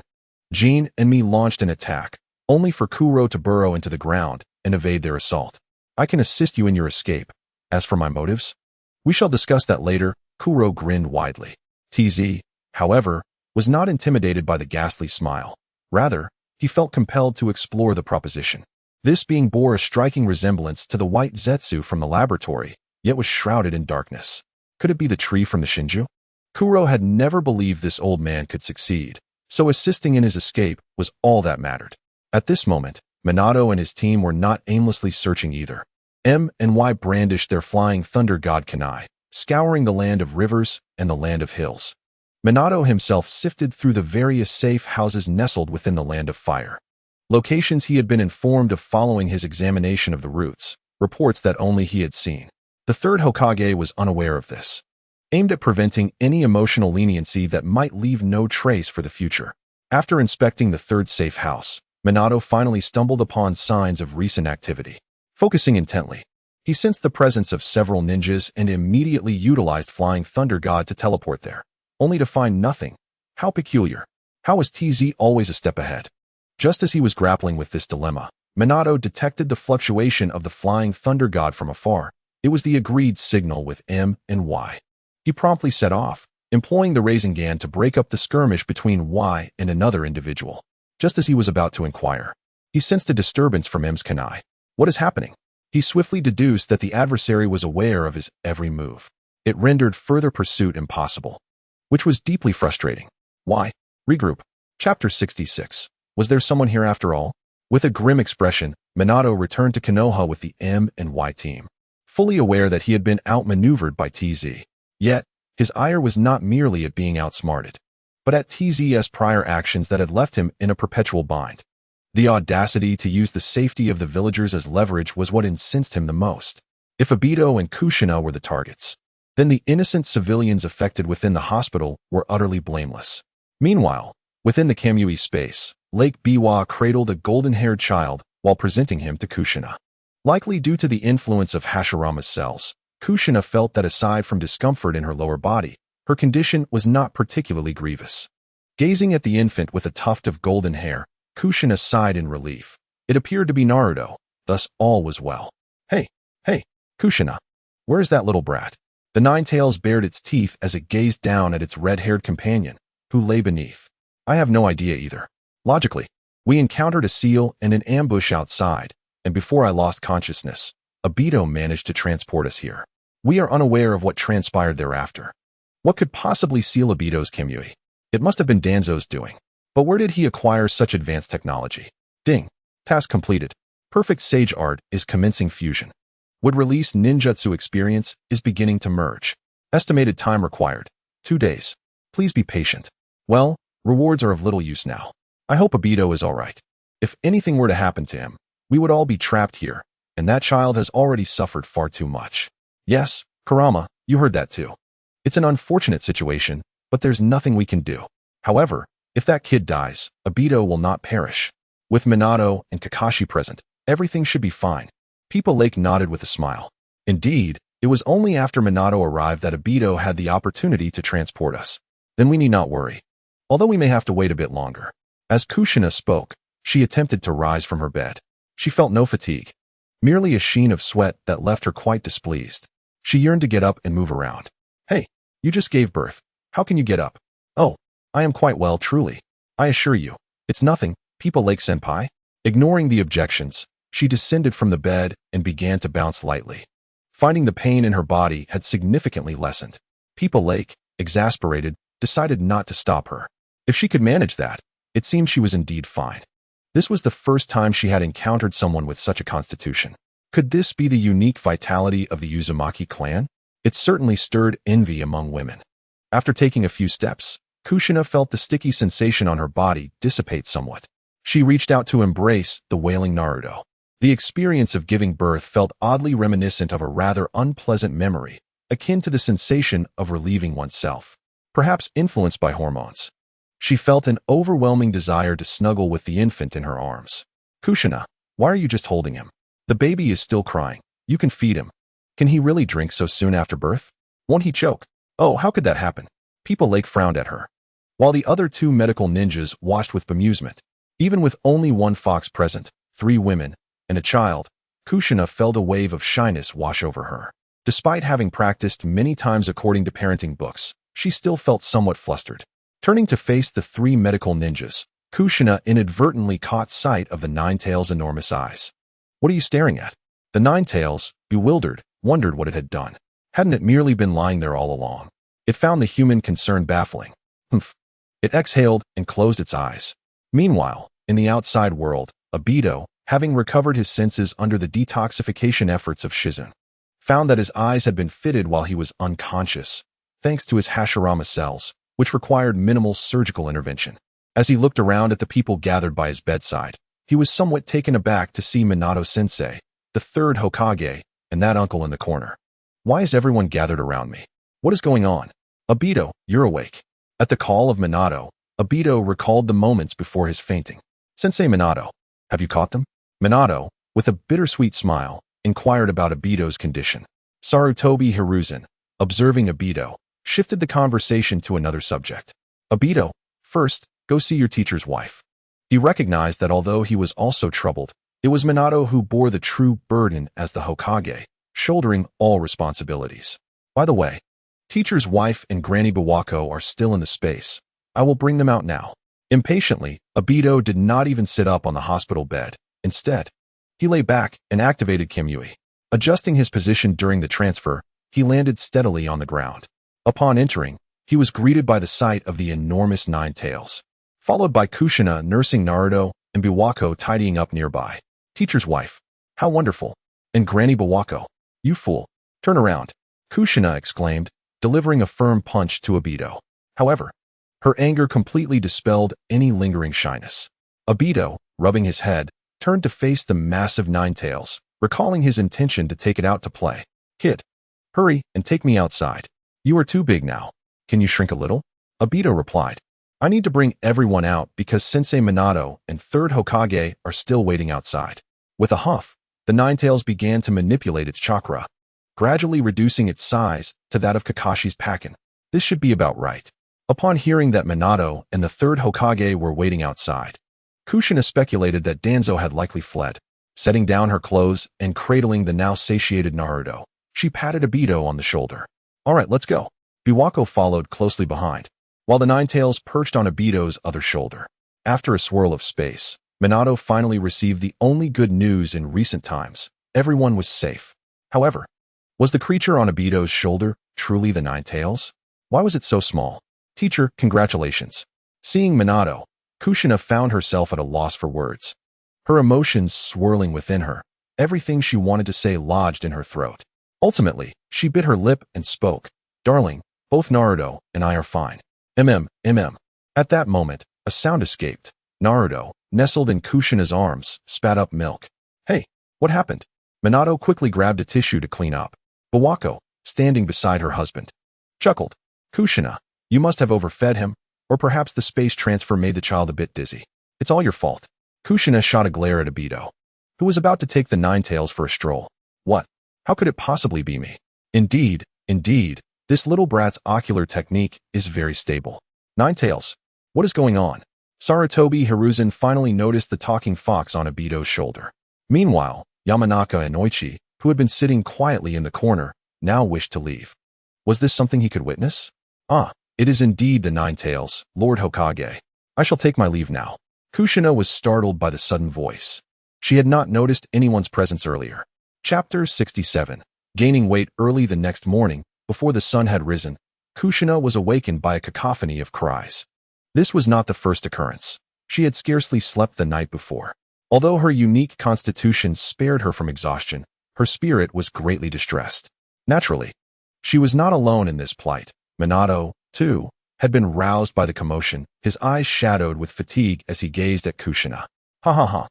Jean and me launched an attack, only for Kuro to burrow into the ground and evade their assault. I can assist you in your escape. As for my motives, we shall discuss that later. Kuro grinned widely. TZ, however, was not intimidated by the ghastly smile. Rather, he felt compelled to explore the proposition. This being bore a striking resemblance to the white Zetsu from the laboratory, yet was shrouded in darkness. Could it be the tree from the Shinju? Kuro had never believed this old man could succeed, so assisting in his escape was all that mattered. At this moment, Minato and his team were not aimlessly searching either. M and Y brandished their flying thunder god kunai, scouring the land of rivers and the land of hills. Minato himself sifted through the various safe houses nestled within the land of fire. Locations he had been informed of following his examination of the routes, reports that only he had seen. The third Hokage was unaware of this, aimed at preventing any emotional leniency that might leave no trace for the future. After inspecting the third safe house, Minato finally stumbled upon signs of recent activity. Focusing intently, he sensed the presence of several ninjas and immediately utilized Flying Thunder God to teleport there, only to find nothing. How peculiar. How was TZ always a step ahead? Just as he was grappling with this dilemma, Minato detected the fluctuation of the Flying Thunder God from afar. It was the agreed signal with M and Y. He promptly set off, employing the Rasengan to break up the skirmish between Y and another individual. Just as he was about to inquire, he sensed a disturbance from M's kunai. What is happening? He swiftly deduced that the adversary was aware of his every move. It rendered further pursuit impossible, which was deeply frustrating. Why? Regroup. Chapter 66. Was there someone here after all? With a grim expression, Minato returned to Konoha with the M and Y team, fully aware that he had been outmaneuvered by TZ. Yet, his ire was not merely at being outsmarted, but at TZ's prior actions that had left him in a perpetual bind. The audacity to use the safety of the villagers as leverage was what incensed him the most. If Aido and Kushina were the targets, then the innocent civilians affected within the hospital were utterly blameless. Meanwhile, within the Kamui space, Lake Biwa cradled a golden-haired child while presenting him to Kushina. Likely due to the influence of Hashirama's cells, Kushina felt that aside from discomfort in her lower body, her condition was not particularly grievous. Gazing at the infant with a tuft of golden hair, Kushina sighed in relief. It appeared to be Naruto, thus all was well. Hey, Kushina, where is that little brat? The Ninetales bared its teeth as it gazed down at its red-haired companion, who lay beneath. I have no idea either. Logically, we encountered a seal and an ambush outside, and before I lost consciousness, Aido managed to transport us here. We are unaware of what transpired thereafter. What could possibly seal Aido's Kamui? It must have been Danzo's doing. But where did he acquire such advanced technology? Ding. Task completed. Perfect Sage Art is commencing fusion. Would release ninjutsu experience is beginning to merge. Estimated time required. 2 days. Please be patient. Well, rewards are of little use now. I hope Aido is alright. If anything were to happen to him, we would all be trapped here, and that child has already suffered far too much. Yes, Kurama, you heard that too. It's an unfortunate situation, but there's nothing we can do. However, if that kid dies, Aido will not perish. With Minato and Kakashi present, everything should be fine. People Lake nodded with a smile. Indeed, it was only after Minato arrived that Aido had the opportunity to transport us. Then we need not worry. Although we may have to wait a bit longer. As Kushina spoke, she attempted to rise from her bed. She felt no fatigue, merely a sheen of sweat that left her quite displeased. She yearned to get up and move around. Hey, you just gave birth. How can you get up? Oh, I am quite well, truly. I assure you, it's nothing, People Lake Senpai. Ignoring the objections, she descended from the bed and began to bounce lightly. Finding the pain in her body had significantly lessened. People Lake, exasperated, decided not to stop her. If she could manage that, it seemed she was indeed fine. This was the first time she had encountered someone with such a constitution. Could this be the unique vitality of the Uzumaki clan? It certainly stirred envy among women. After taking a few steps, Kushina felt the sticky sensation on her body dissipate somewhat. She reached out to embrace the wailing Naruto. The experience of giving birth felt oddly reminiscent of a rather unpleasant memory, akin to the sensation of relieving oneself, perhaps influenced by hormones. She felt an overwhelming desire to snuggle with the infant in her arms. Kushina, why are you just holding him? The baby is still crying. You can feed him. Can he really drink so soon after birth? Won't he choke? Oh, how could that happen? People Lake frowned at her, while the other 2 medical ninjas watched with bemusement. Even with only 1 fox present, 3 women, and a child, Kushina felt a wave of shyness wash over her. Despite having practiced many times according to parenting books, she still felt somewhat flustered. Turning to face the 3 medical ninjas, Kushina inadvertently caught sight of the Ninetales' enormous eyes. What are you staring at? The Ninetales, bewildered, wondered what it had done. Hadn't it merely been lying there all along? It found the human concern baffling. Humph. It exhaled and closed its eyes. Meanwhile, in the outside world, Aido, having recovered his senses under the detoxification efforts of Shizun, found that his eyes had been fitted while he was unconscious, thanks to his Hashirama cells, which required minimal surgical intervention. As he looked around at the people gathered by his bedside, he was somewhat taken aback to see Minato-sensei, the third Hokage, and that uncle in the corner. Why is everyone gathered around me? What is going on? Aido, you're awake. At the call of Minato, Aido recalled the moments before his fainting. Sensei Minato, have you caught them? Minato, with a bittersweet smile, inquired about Aido's condition. Sarutobi Hiruzen, observing Aido, shifted the conversation to another subject. Aido, first, go see your teacher's wife. He recognized that although he was also troubled, it was Minato who bore the true burden as the Hokage, shouldering all responsibilities. By the way, teacher's wife and Granny Biwako are still in the space. I will bring them out now. Impatiently, Aido did not even sit up on the hospital bed. Instead, he lay back and activated Kimui. Adjusting his position during the transfer, he landed steadily on the ground. Upon entering, he was greeted by the sight of the enormous Nine Tails, followed by Kushina nursing Naruto and Biwako tidying up nearby. Teacher's wife. How wonderful. And Granny Biwako. You fool. Turn around. Kushina exclaimed, delivering a firm punch to Aido. However, her anger completely dispelled any lingering shyness. Aido, rubbing his head, turned to face the massive Nine Tails, recalling his intention to take it out to play. Kid, hurry and take me outside. You are too big now. Can you shrink a little? Aido replied. I need to bring everyone out because Sensei Minato and third Hokage are still waiting outside. With a huff, the Nine Tails began to manipulate its chakra, gradually reducing its size to that of Kakashi's Pakken. This should be about right. Upon hearing that Minato and the third Hokage were waiting outside, Kushina speculated that Danzo had likely fled. Setting down her clothes and cradling the now satiated Naruto, she patted Aido on the shoulder. All right, let's go. Biwako followed closely behind, while the Nine Tails perched on Aido's other shoulder. After a swirl of space, Minato finally received the only good news in recent times. Everyone was safe. However, was the creature on Aido's shoulder truly the Nine Tails? Why was it so small? Teacher, congratulations. Seeing Minato, Kushina found herself at a loss for words. Her emotions swirling within her, everything she wanted to say lodged in her throat. Ultimately, she bit her lip and spoke. Darling, both Naruto and I are fine. At that moment, a sound escaped. Naruto, nestled in Kushina's arms, spat up milk. Hey, what happened? Minato quickly grabbed a tissue to clean up. Biwako, standing beside her husband, chuckled. Kushina, you must have overfed him, or perhaps the space transfer made the child a bit dizzy. It's all your fault. Kushina shot a glare at Aido, who was about to take the Nine Tails for a stroll. What? How could it possibly be me? Indeed, this little brat's ocular technique is very stable. Nine Tails, what is going on? Sarutobi Hiruzen finally noticed the talking fox on Aido's shoulder. Meanwhile, Yamanaka and Oichi, who had been sitting quietly in the corner, now wished to leave. Was this something he could witness? Ah, it is indeed the Nine Tails, Lord Hokage. I shall take my leave now. Kushina was startled by the sudden voice. She had not noticed anyone's presence earlier. Chapter 67. Gaining weight early the next morning, before the sun had risen, Kushina was awakened by a cacophony of cries. This was not the first occurrence. She had scarcely slept the night before. Although her unique constitution spared her from exhaustion, her spirit was greatly distressed. Naturally, she was not alone in this plight. Minato, too, had been roused by the commotion, his eyes shadowed with fatigue as he gazed at Kushina. Ha ha ha.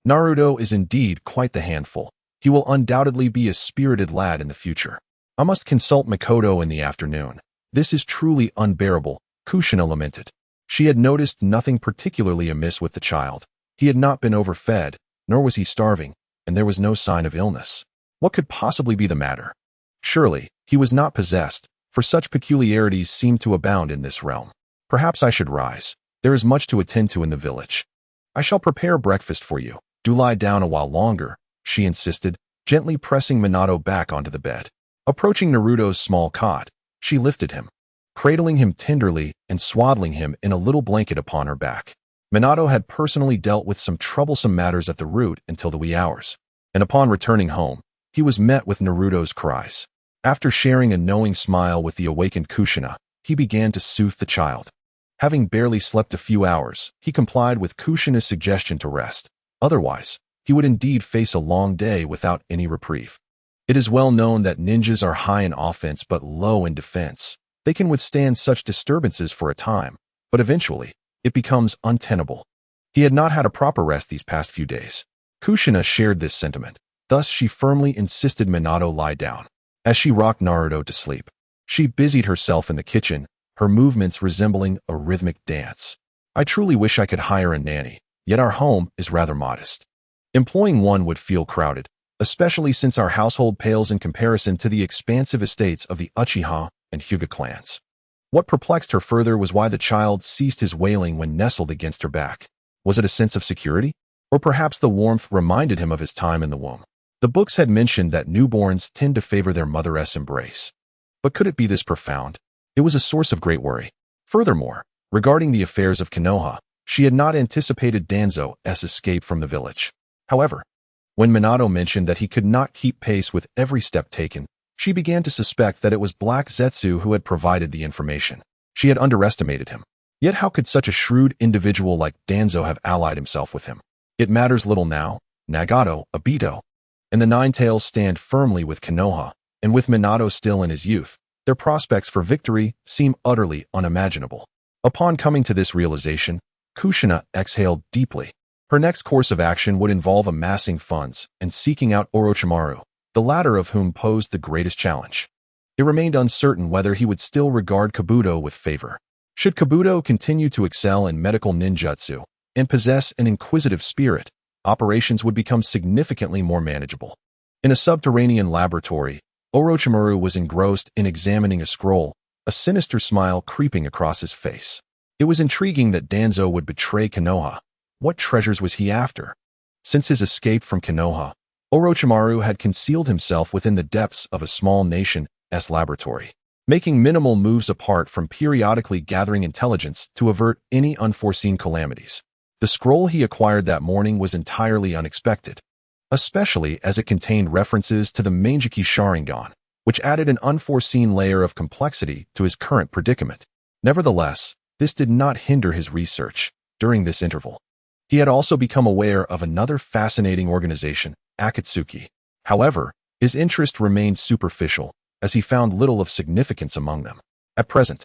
Naruto is indeed quite the handful. He will undoubtedly be a spirited lad in the future. I must consult Mikoto in the afternoon. This is truly unbearable, Kushina lamented. She had noticed nothing particularly amiss with the child. He had not been overfed, nor was he starving, and there was no sign of illness. What could possibly be the matter? Surely, he was not possessed, for such peculiarities seemed to abound in this realm. Perhaps I should rise. There is much to attend to in the village. I shall prepare breakfast for you. Do lie down a while longer, she insisted, gently pressing Minato back onto the bed. Approaching Naruto's small cot, she lifted him, cradling him tenderly and swaddling him in a little blanket upon her back. Minato had personally dealt with some troublesome matters at the root until the wee hours, and upon returning home, he was met with Naruto's cries. After sharing a knowing smile with the awakened Kushina, he began to soothe the child. Having barely slept a few hours, he complied with Kushina's suggestion to rest. Otherwise, he would indeed face a long day without any reprieve. It is well known that ninjas are high in offense but low in defense. They can withstand such disturbances for a time, but eventually, it becomes untenable. He had not had a proper rest these past few days. Kushina shared this sentiment. Thus, she firmly insisted Minato lie down. As she rocked Naruto to sleep, she busied herself in the kitchen, her movements resembling a rhythmic dance. I truly wish I could hire a nanny, yet our home is rather modest. Employing one would feel crowded, especially since our household pales in comparison to the expansive estates of the Uchiha and Hyuga clans. What perplexed her further was why the child ceased his wailing when nestled against her back. Was it a sense of security? Or perhaps the warmth reminded him of his time in the womb. The books had mentioned that newborns tend to favor their mother's embrace. But could it be this profound? It was a source of great worry. Furthermore, regarding the affairs of Konoha, she had not anticipated Danzo's escape from the village. However, when Minato mentioned that he could not keep pace with every step taken, she began to suspect that it was Black Zetsu who had provided the information. She had underestimated him. Yet how could such a shrewd individual like Danzo have allied himself with him? It matters little now. Nagato, Aido, and the Nine Tails stand firmly with Konoha, and with Minato still in his youth, their prospects for victory seem utterly unimaginable. Upon coming to this realization, Kushina exhaled deeply. Her next course of action would involve amassing funds and seeking out Orochimaru, the latter of whom posed the greatest challenge. It remained uncertain whether he would still regard Kabuto with favor. Should Kabuto continue to excel in medical ninjutsu and possess an inquisitive spirit, operations would become significantly more manageable. In a subterranean laboratory, Orochimaru was engrossed in examining a scroll, a sinister smile creeping across his face. It was intriguing that Danzo would betray Konoha. What treasures was he after? Since his escape from Konoha, Orochimaru had concealed himself within the depths of a small nation's laboratory, making minimal moves apart from periodically gathering intelligence to avert any unforeseen calamities. The scroll he acquired that morning was entirely unexpected, especially as it contained references to the Mangekyou Sharingan, which added an unforeseen layer of complexity to his current predicament. Nevertheless, this did not hinder his research. During this interval, he had also become aware of another fascinating organization, Akatsuki. However, his interest remained superficial, as he found little of significance among them. At present,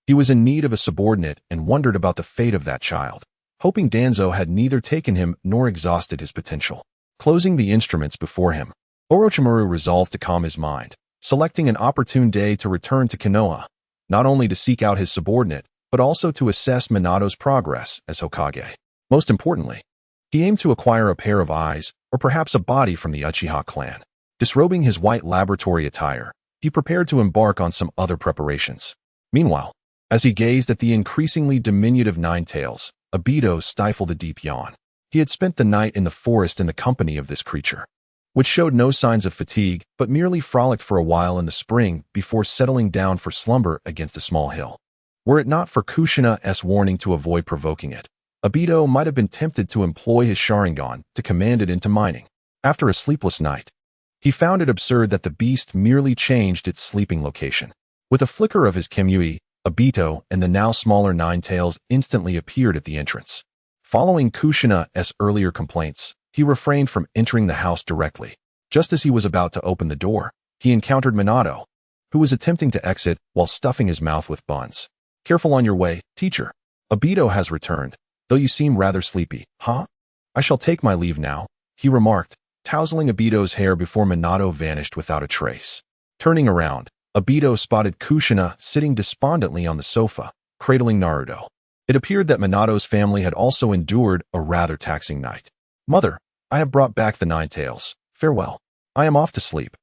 he was in need of a subordinate and wondered about the fate of that child, hoping Danzo had neither taken him nor exhausted his potential. Closing the instruments before him, Orochimaru resolved to calm his mind, selecting an opportune day to return to Konoha, not only to seek out his subordinate, but also to assess Minato's progress as Hokage. Most importantly, he aimed to acquire a pair of eyes, or perhaps a body from the Uchiha clan. Disrobing his white laboratory attire, he prepared to embark on some other preparations. Meanwhile, as he gazed at the increasingly diminutive Nine Tails, Aido stifled a deep yawn. He had spent the night in the forest in the company of this creature, which showed no signs of fatigue, but merely frolicked for a while in the spring before settling down for slumber against a small hill. Were it not for Kushina's warning to avoid provoking it, Aido might have been tempted to employ his Sharingan to command it into mining. After a sleepless night, he found it absurd that the beast merely changed its sleeping location. With a flicker of his Kimui, Aido and the now smaller Nine Tails instantly appeared at the entrance. Following Kushina's earlier complaints, he refrained from entering the house directly. Just as he was about to open the door, he encountered Minato, who was attempting to exit while stuffing his mouth with buns. "Careful on your way, teacher. Aido has returned, though you seem rather sleepy, huh? I shall take my leave now," he remarked, tousling Aido's hair before Minato vanished without a trace. Turning around, Aido spotted Kushina sitting despondently on the sofa, cradling Naruto. It appeared that Minato's family had also endured a rather taxing night. "Mother, I have brought back the Nine Tails. Farewell. I am off to sleep."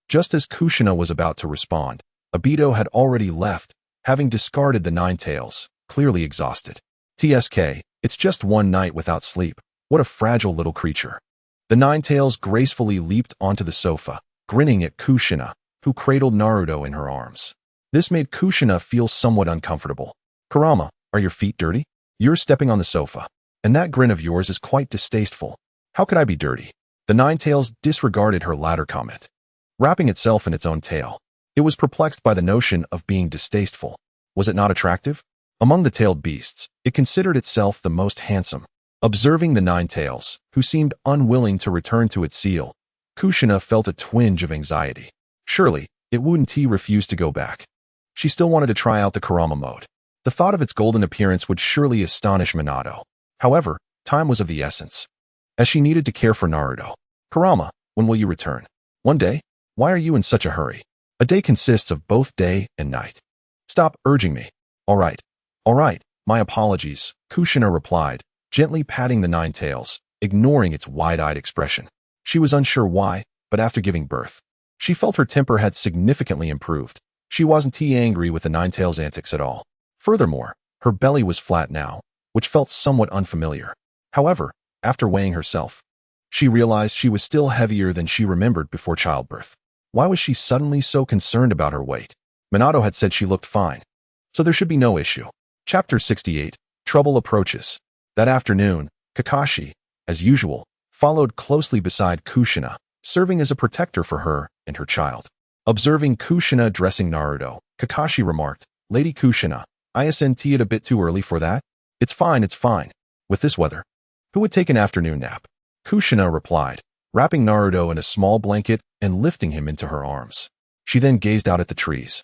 Just as Kushina was about to respond, Aido had already left, having discarded the Nine Tails, clearly exhausted. "TSK, it's just one night without sleep. What a fragile little creature." The Nine Tails gracefully leaped onto the sofa, grinning at Kushina, who cradled Naruto in her arms. This made Kushina feel somewhat uncomfortable. "Kurama, are your feet dirty? You're stepping on the sofa. And that grin of yours is quite distasteful. How could I be dirty?" The Nine Tails disregarded her latter comment, wrapping itself in its own tail. It was perplexed by the notion of being distasteful. Was it not attractive? Among the tailed beasts, it considered itself the most handsome. Observing the nine tails, who seemed unwilling to return to its seal, Kushina felt a twinge of anxiety. Surely, it wouldn't refuse to go back. She still wanted to try out the Kurama mode. The thought of its golden appearance would surely astonish Minato. However, time was of the essence, as she needed to care for Naruto. Kurama, when will you return? One day? Why are you in such a hurry? A day consists of both day and night. Stop urging me. All right, my apologies, Kushina replied, gently patting the nine tails, ignoring its wide-eyed expression. She was unsure why, but after giving birth, she felt her temper had significantly improved. She wasn't angry with the nine tails' antics at all. Furthermore, her belly was flat now, which felt somewhat unfamiliar. However, after weighing herself, she realized she was still heavier than she remembered before childbirth. Why was she suddenly so concerned about her weight? Minato had said she looked fine, so there should be no issue. Chapter 68, Trouble Approaches. That afternoon, Kakashi, as usual, followed closely beside Kushina, serving as a protector for her and her child. Observing Kushina dressing Naruto, Kakashi remarked, Lady Kushina, isn't it a bit too early for that? It's fine. With this weather, who would take an afternoon nap? Kushina replied, wrapping Naruto in a small blanket and lifting him into her arms. She then gazed out at the trees,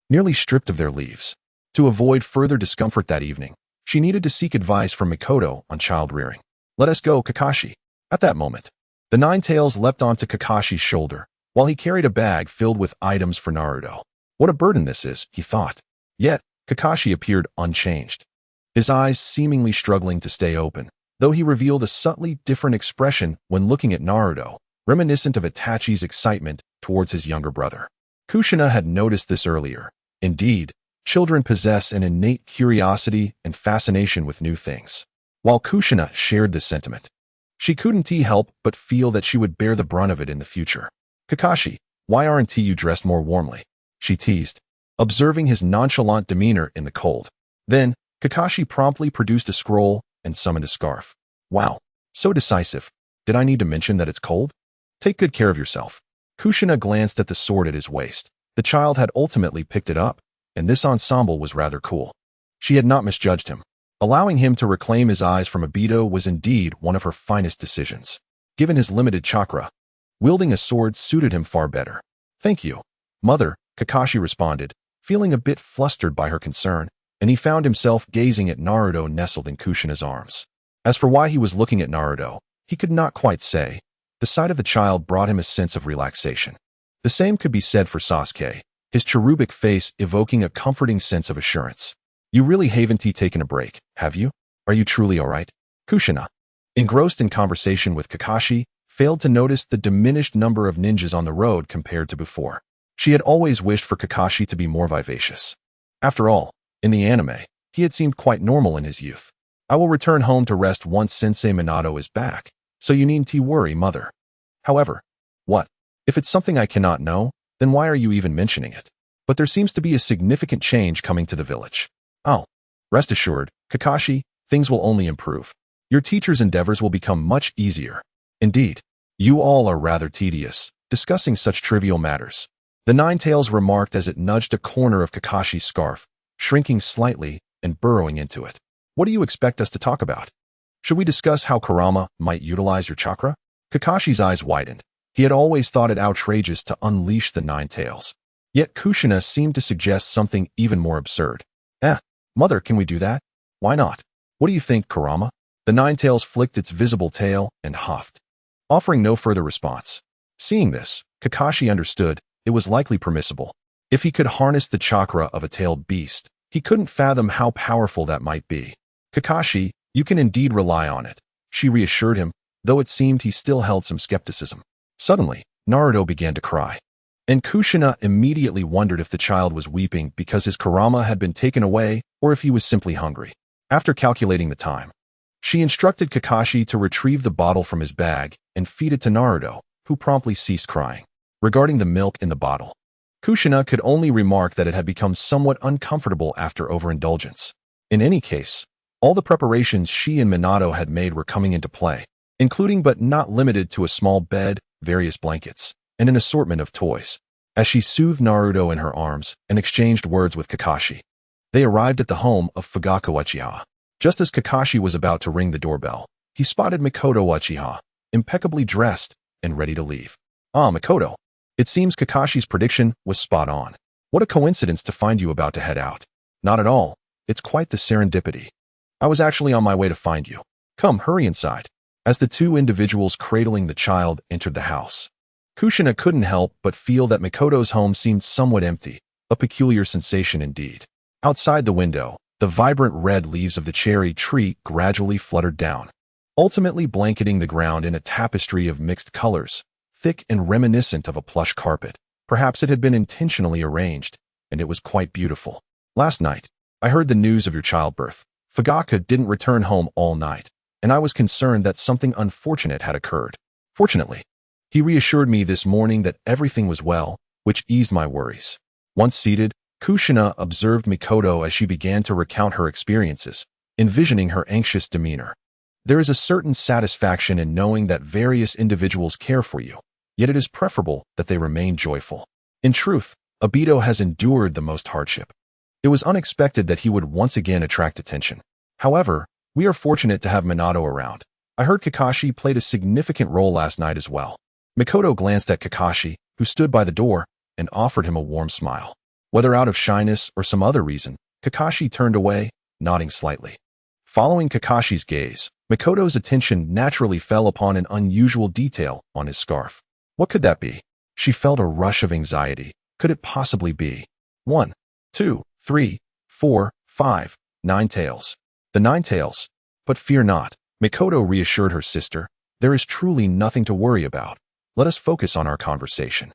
nearly stripped of their leaves. To avoid further discomfort that evening, she needed to seek advice from Mikoto on child rearing. Let us go, Kakashi. At that moment, the nine tails leapt onto Kakashi's shoulder, while he carried a bag filled with items for Naruto. What a burden this is, he thought. Yet, Kakashi appeared unchanged, his eyes seemingly struggling to stay open, though he revealed a subtly different expression when looking at Naruto, reminiscent of Itachi's excitement towards his younger brother. Kushina had noticed this earlier. Indeed, children possess an innate curiosity and fascination with new things. While Kushina shared this sentiment, she couldn't help but feel that she would bear the brunt of it in the future. Kakashi, why aren't you dressed more warmly? She teased, observing his nonchalant demeanor in the cold. Then, Kakashi promptly produced a scroll and summoned a scarf. Wow, so decisive. Did I need to mention that it's cold? Take good care of yourself. Kushina glanced at the sword at his waist. The child had ultimately picked it up, and this ensemble was rather cool. She had not misjudged him. Allowing him to reclaim his eyes from Aido was indeed one of her finest decisions. Given his limited chakra, wielding a sword suited him far better. Thank you, Mother, Kakashi responded, feeling a bit flustered by her concern, and he found himself gazing at Naruto nestled in Kushina's arms. As for why he was looking at Naruto, he could not quite say. The sight of the child brought him a sense of relaxation. The same could be said for Sasuke, his cherubic face evoking a comforting sense of assurance. You really haven't taken a break, have you? Are you truly all right? Kushina, engrossed in conversation with Kakashi, failed to notice the diminished number of ninjas on the road compared to before. She had always wished for Kakashi to be more vivacious. After all, in the anime, he had seemed quite normal in his youth. I will return home to rest once Sensei Minato is back, so you needn't worry, Mother. However, what? If it's something I cannot know, then why are you even mentioning it? But there seems to be a significant change coming to the village. Oh, rest assured, Kakashi, things will only improve. Your teacher's endeavors will become much easier. Indeed, you all are rather tedious, discussing such trivial matters. The nine tails remarked as it nudged a corner of Kakashi's scarf, shrinking slightly and burrowing into it. What do you expect us to talk about? Should we discuss how Kurama might utilize your chakra? Kakashi's eyes widened. He had always thought it outrageous to unleash the nine tails. Yet Kushina seemed to suggest something even more absurd. Mother, can we do that? Why not? What do you think, Kurama? The nine tails flicked its visible tail and huffed, offering no further response. Seeing this, Kakashi understood it was likely permissible. If he could harness the chakra of a tailed beast, he couldn't fathom how powerful that might be. Kakashi, you can indeed rely on it, she reassured him, though it seemed he still held some skepticism. Suddenly, Naruto began to cry, and Kushina immediately wondered if the child was weeping because his Kurama had been taken away or if he was simply hungry. After calculating the time, she instructed Kakashi to retrieve the bottle from his bag and feed it to Naruto, who promptly ceased crying. Regarding the milk in the bottle, Kushina could only remark that it had become somewhat uncomfortable after overindulgence. In any case, all the preparations she and Minato had made were coming into play, including but not limited to a small bed, various blankets, and an assortment of toys. as she soothed Naruto in her arms and exchanged words with Kakashi. They arrived at the home of Fugaku Uchiha. Just as Kakashi was about to ring the doorbell, he spotted Mikoto Uchiha, impeccably dressed and ready to leave. Ah, Mikoto. It seems Kakashi's prediction was spot on. What a coincidence to find you about to head out. Not at all. It's quite the serendipity. I was actually on my way to find you. Come, hurry inside. As the two individuals cradling the child entered the house, Kushina couldn't help but feel that Mikoto's home seemed somewhat empty, a peculiar sensation indeed. Outside the window, the vibrant red leaves of the cherry tree gradually fluttered down, ultimately blanketing the ground in a tapestry of mixed colors, thick and reminiscent of a plush carpet. Perhaps it had been intentionally arranged, and it was quite beautiful. Last night, I heard the news of your childbirth. Fugaku didn't return home all night, and I was concerned that something unfortunate had occurred. Fortunately, he reassured me this morning that everything was well, which eased my worries. Once seated, Kushina observed Mikoto as she began to recount her experiences, envisioning her anxious demeanor. There is a certain satisfaction in knowing that various individuals care for you, yet it is preferable that they remain joyful. In truth, Aido has endured the most hardship. It was unexpected that he would once again attract attention. However, we are fortunate to have Minato around. I heard Kakashi played a significant role last night as well. Mikoto glanced at Kakashi, who stood by the door, and offered him a warm smile. Whether out of shyness or some other reason, Kakashi turned away, nodding slightly. Following Kakashi's gaze, Mikoto's attention naturally fell upon an unusual detail on his scarf. What could that be? She felt a rush of anxiety. Could it possibly be 1, 2, 3, 4, 5, 9 tails? The 9 tails. But fear not, Mikoto reassured her sister. There is truly nothing to worry about. Let us focus on our conversation.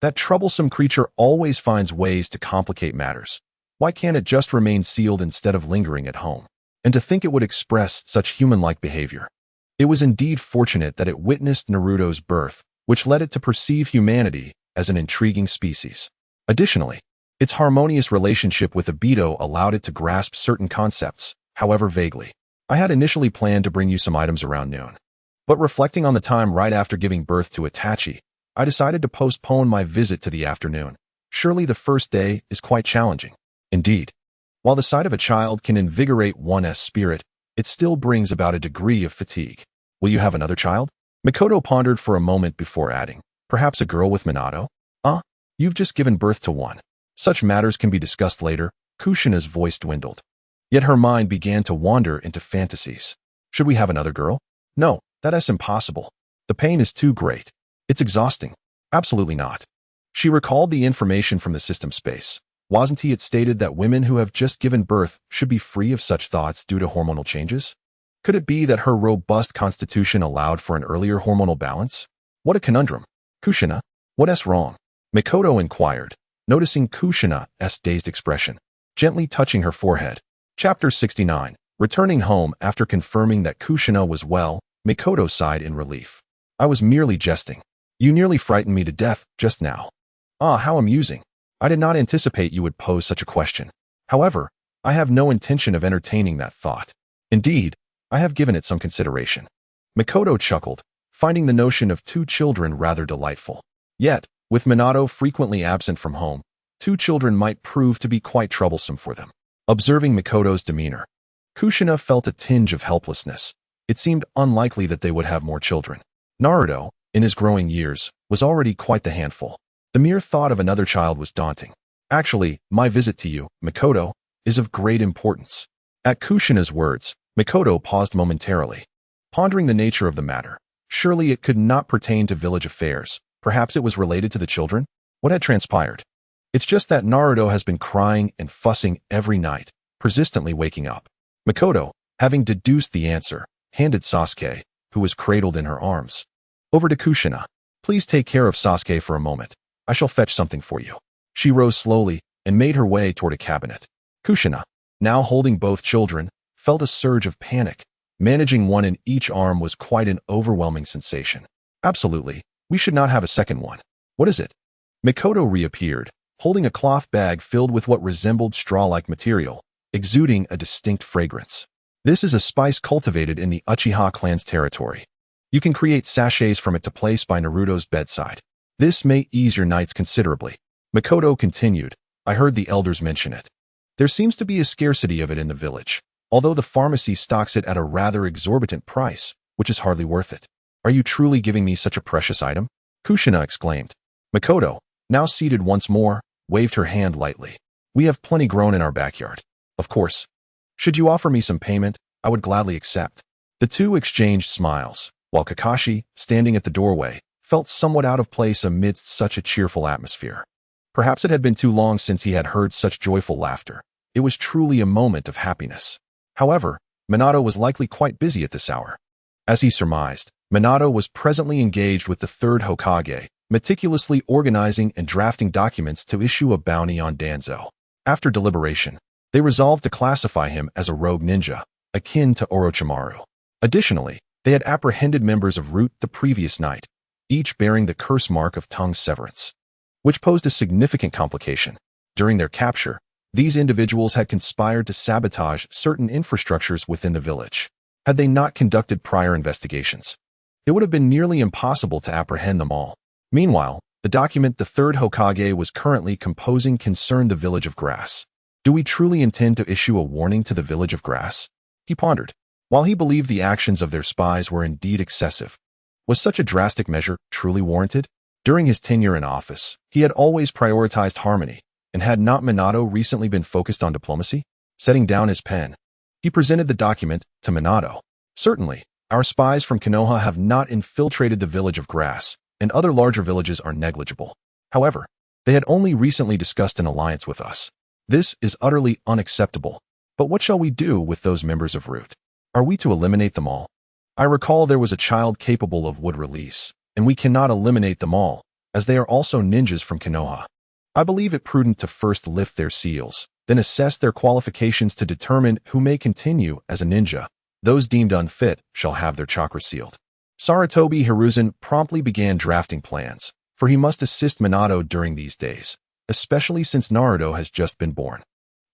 That troublesome creature always finds ways to complicate matters. Why can't it just remain sealed instead of lingering at home? And to think it would express such human-like behavior. It was indeed fortunate that it witnessed Naruto's birth, which led it to perceive humanity as an intriguing species. Additionally, its harmonious relationship with Aido allowed it to grasp certain concepts, however vaguely. I had initially planned to bring you some items around noon. But reflecting on the time right after giving birth to Itachi, I decided to postpone my visit to the afternoon. Surely the first day is quite challenging. Indeed, while the sight of a child can invigorate one's spirit, it still brings about a degree of fatigue. Will you have another child? Mikoto pondered for a moment before adding, perhaps a girl with Minato? You've just given birth to one. Such matters can be discussed later. Kushina's voice dwindled. Yet her mind began to wander into fantasies. Should we have another girl? No, that is impossible. The pain is too great. It's exhausting. Absolutely not. She recalled the information from the system space. Wasn't it stated that women who have just given birth should be free of such thoughts due to hormonal changes? Could it be that her robust constitution allowed for an earlier hormonal balance? What a conundrum. Kushina, what's wrong? Mikoto inquired, noticing Kushina's dazed expression, gently touching her forehead. Chapter 69. Returning home after confirming that Kushina was well, Mikoto sighed in relief. I was merely jesting. You nearly frightened me to death just now. Ah, how amusing. I did not anticipate you would pose such a question. However, I have no intention of entertaining that thought. Indeed, I have given it some consideration. Mikoto chuckled, finding the notion of 2 children rather delightful. Yet, with Minato frequently absent from home, 2 children might prove to be quite troublesome for them. Observing Mikoto's demeanor, Kushina felt a tinge of helplessness. It seemed unlikely that they would have more children. Naruto, in his growing years, was already quite the handful. The mere thought of another child was daunting. Actually, my visit to you, Mikoto, is of great importance. At Kushina's words, Mikoto paused momentarily, pondering the nature of the matter. Surely it could not pertain to village affairs. Perhaps it was related to the children? What had transpired? It's just that Naruto has been crying and fussing every night, persistently waking up. Mikoto, having deduced the answer, handed Sasuke, who was cradled in her arms, over to Kushina. Please take care of Sasuke for a moment. I shall fetch something for you. She rose slowly and made her way toward a cabinet. Kushina, now holding both children, felt a surge of panic. Managing one in each arm was quite an overwhelming sensation. Absolutely. We should not have a second one. What is it? Mikoto reappeared, holding a cloth bag filled with what resembled straw-like material, exuding a distinct fragrance. This is a spice cultivated in the Uchiha clan's territory. You can create sachets from it to place by Naruto's bedside. This may ease your nights considerably. Makoto continued, I heard the elders mention it. There seems to be a scarcity of it in the village, although the pharmacy stocks it at a rather exorbitant price, which is hardly worth it. Are you truly giving me such a precious item? Kushina exclaimed. Makoto, now seated once more, waved her hand lightly. We have plenty grown in our backyard. Of course. Should you offer me some payment, I would gladly accept. The two exchanged smiles, while Kakashi, standing at the doorway, felt somewhat out of place amidst such a cheerful atmosphere. Perhaps it had been too long since he had heard such joyful laughter. It was truly a moment of happiness. However, Minato was likely quite busy at this hour. As he surmised, Minato was presently engaged with the third Hokage, meticulously organizing and drafting documents to issue a bounty on Danzo. After deliberation, they resolved to classify him as a rogue ninja, akin to Orochimaru. Additionally, they had apprehended members of Root the previous night, each bearing the curse mark of tongue severance, which posed a significant complication. During their capture, these individuals had conspired to sabotage certain infrastructures within the village. Had they not conducted prior investigations, it would have been nearly impossible to apprehend them all. Meanwhile, the document the third Hokage was currently composing concerned the Village of Grass. Do we truly intend to issue a warning to the Village of Grass? He pondered. While he believed the actions of their spies were indeed excessive, was such a drastic measure truly warranted? During his tenure in office, he had always prioritized harmony, and had not Minato recently been focused on diplomacy? Setting down his pen, he presented the document to Minato. Certainly, our spies from Konoha have not infiltrated the Village of Grass, and other larger villages are negligible. However, they had only recently discussed an alliance with us. This is utterly unacceptable. But what shall we do with those members of Root? Are we to eliminate them all? I recall there was a child capable of wood release, and we cannot eliminate them all, as they are also ninjas from Konoha. I believe it prudent to first lift their seals, then assess their qualifications to determine who may continue as a ninja. Those deemed unfit shall have their chakra sealed. Sarutobi Hiruzen promptly began drafting plans, for he must assist Minato during these days, especially since Naruto has just been born.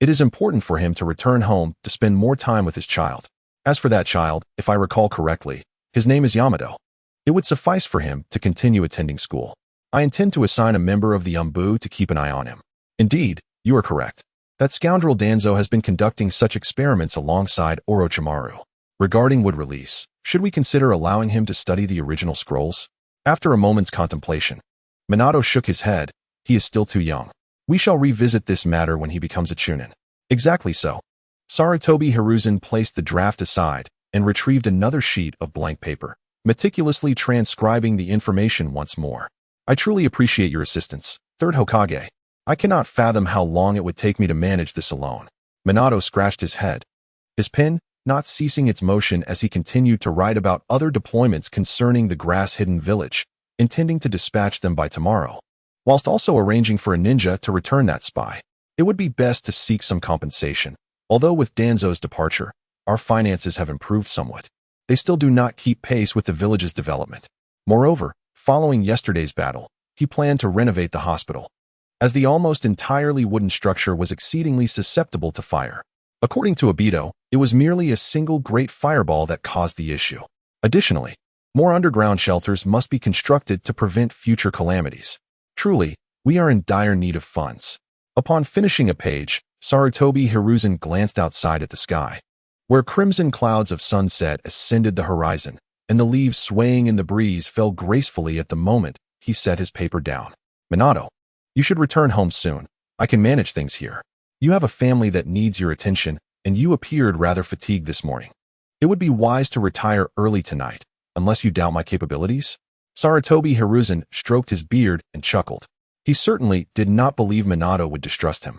It is important for him to return home to spend more time with his child. As for that child, if I recall correctly, his name is Yamato. It would suffice for him to continue attending school. I intend to assign a member of the Umbu to keep an eye on him. Indeed, you are correct. That scoundrel Danzo has been conducting such experiments alongside Orochimaru. Regarding wood release, should we consider allowing him to study the original scrolls? After a moment's contemplation, Minato shook his head. He is still too young. We shall revisit this matter when he becomes a chunin. Exactly so. Sarutobi Hiruzen placed the draft aside and retrieved another sheet of blank paper, meticulously transcribing the information once more. I truly appreciate your assistance, Third Hokage. I cannot fathom how long it would take me to manage this alone. Minato scratched his head, his pen not ceasing its motion as he continued to write about other deployments concerning the grass-hidden village, intending to dispatch them by tomorrow, whilst also arranging for a ninja to return that spy. It would be best to seek some compensation. Although with Danzo's departure, our finances have improved somewhat, they still do not keep pace with the village's development. Moreover, following yesterday's battle, he planned to renovate the hospital, as the almost entirely wooden structure was exceedingly susceptible to fire. According to Aido, it was merely a single great fireball that caused the issue. Additionally, more underground shelters must be constructed to prevent future calamities. Truly, we are in dire need of funds. Upon finishing a page, Sarutobi Hiruzen glanced outside at the sky, where crimson clouds of sunset ascended the horizon, and the leaves swaying in the breeze fell gracefully at the moment he set his paper down. Minato, you should return home soon. I can manage things here. You have a family that needs your attention, and you appeared rather fatigued this morning. It would be wise to retire early tonight, unless you doubt my capabilities. Sarutobi Hiruzen stroked his beard and chuckled. He certainly did not believe Minato would distrust him.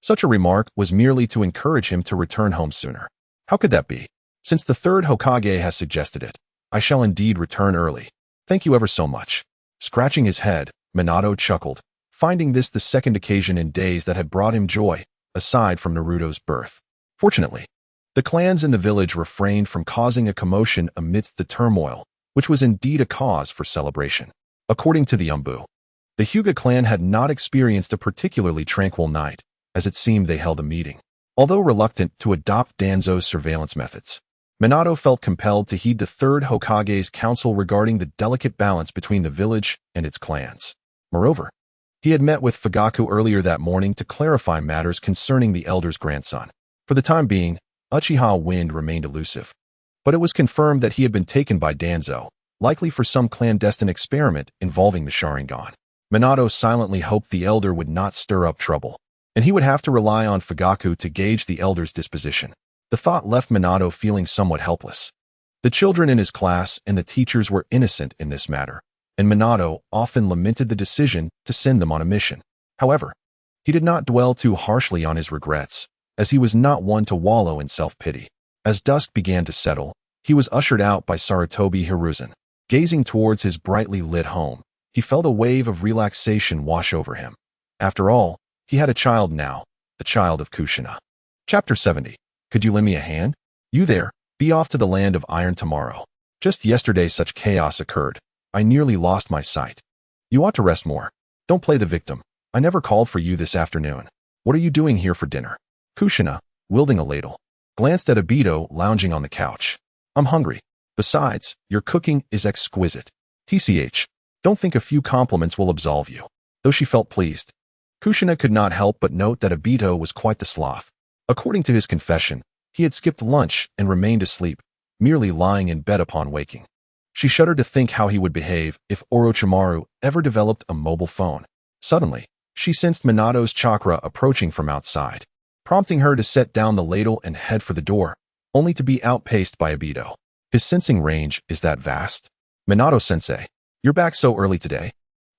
Such a remark was merely to encourage him to return home sooner. How could that be? Since the third Hokage has suggested it, I shall indeed return early. Thank you ever so much. Scratching his head, Minato chuckled, finding this the second occasion in days that had brought him joy, aside from Naruto's birth. Fortunately, the clans in the village refrained from causing a commotion amidst the turmoil, which was indeed a cause for celebration. According to the Umbu, the Hyuga clan had not experienced a particularly tranquil night, as it seemed they held a meeting. Although reluctant to adopt Danzo's surveillance methods, Minato felt compelled to heed the third Hokage's counsel regarding the delicate balance between the village and its clans. Moreover, he had met with Fugaku earlier that morning to clarify matters concerning the elder's grandson. For the time being, Uchiha Wind remained elusive. But it was confirmed that he had been taken by Danzo, likely for some clandestine experiment involving the Sharingan. Minato silently hoped the elder would not stir up trouble, and he would have to rely on Fugaku to gauge the elder's disposition. The thought left Minato feeling somewhat helpless. The children in his class and the teachers were innocent in this matter, and Minato often lamented the decision to send them on a mission. However, he did not dwell too harshly on his regrets, as he was not one to wallow in self-pity. As dusk began to settle, he was ushered out by Sarutobi Hiruzen. Gazing towards his brightly lit home, he felt a wave of relaxation wash over him. After all, he had a child now, the child of Kushina. Chapter 70. Could you lend me a hand? You there, be off to the land of iron tomorrow. Just yesterday such chaos occurred. I nearly lost my sight. You ought to rest more. Don't play the victim. I never called for you this afternoon. What are you doing here for dinner? Kushina, wielding a ladle, glanced at Aido lounging on the couch. I'm hungry. Besides, your cooking is exquisite. TCH, don't think a few compliments will absolve you. Though she felt pleased, Kushina could not help but note that Aido was quite the sloth. According to his confession, he had skipped lunch and remained asleep, merely lying in bed upon waking. She shuddered to think how he would behave if Orochimaru ever developed a mobile phone. Suddenly, she sensed Minato's chakra approaching from outside, prompting her to set down the ladle and head for the door, only to be outpaced by Aido. His sensing range is that vast. Minato-sensei, you're back so early today.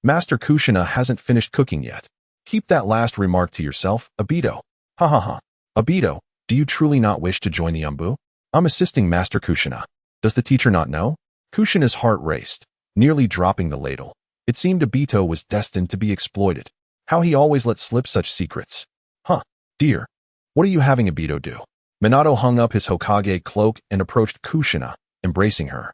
Master Kushina hasn't finished cooking yet. Keep that last remark to yourself, Aido. Ha ha ha. Aido, do you truly not wish to join the Umbu? I'm assisting Master Kushina. Does the teacher not know? Kushina's heart raced, nearly dropping the ladle. It seemed Aido was destined to be exploited. How he always let slip such secrets. Huh, dear. What are you having Aido do? Minato hung up his Hokage cloak and approached Kushina, embracing her.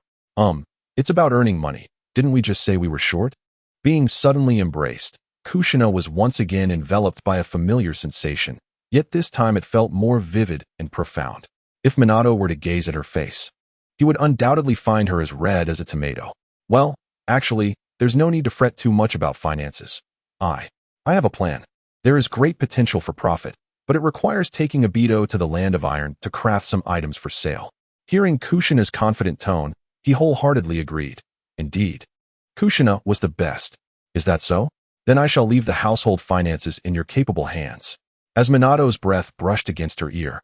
It's about earning money. Didn't we just say we were short? Being suddenly embraced, Kushina was once again enveloped by a familiar sensation, yet this time it felt more vivid and profound. If Minato were to gaze at her face, he would undoubtedly find her as red as a tomato. Well, actually, there's no need to fret too much about finances. I have a plan. There is great potential for profit, but it requires taking Aido to the land of iron to craft some items for sale. Hearing Kushina's confident tone, he wholeheartedly agreed. Indeed, Kushina was the best. Is that so? Then I shall leave the household finances in your capable hands. As Minato's breath brushed against her ear,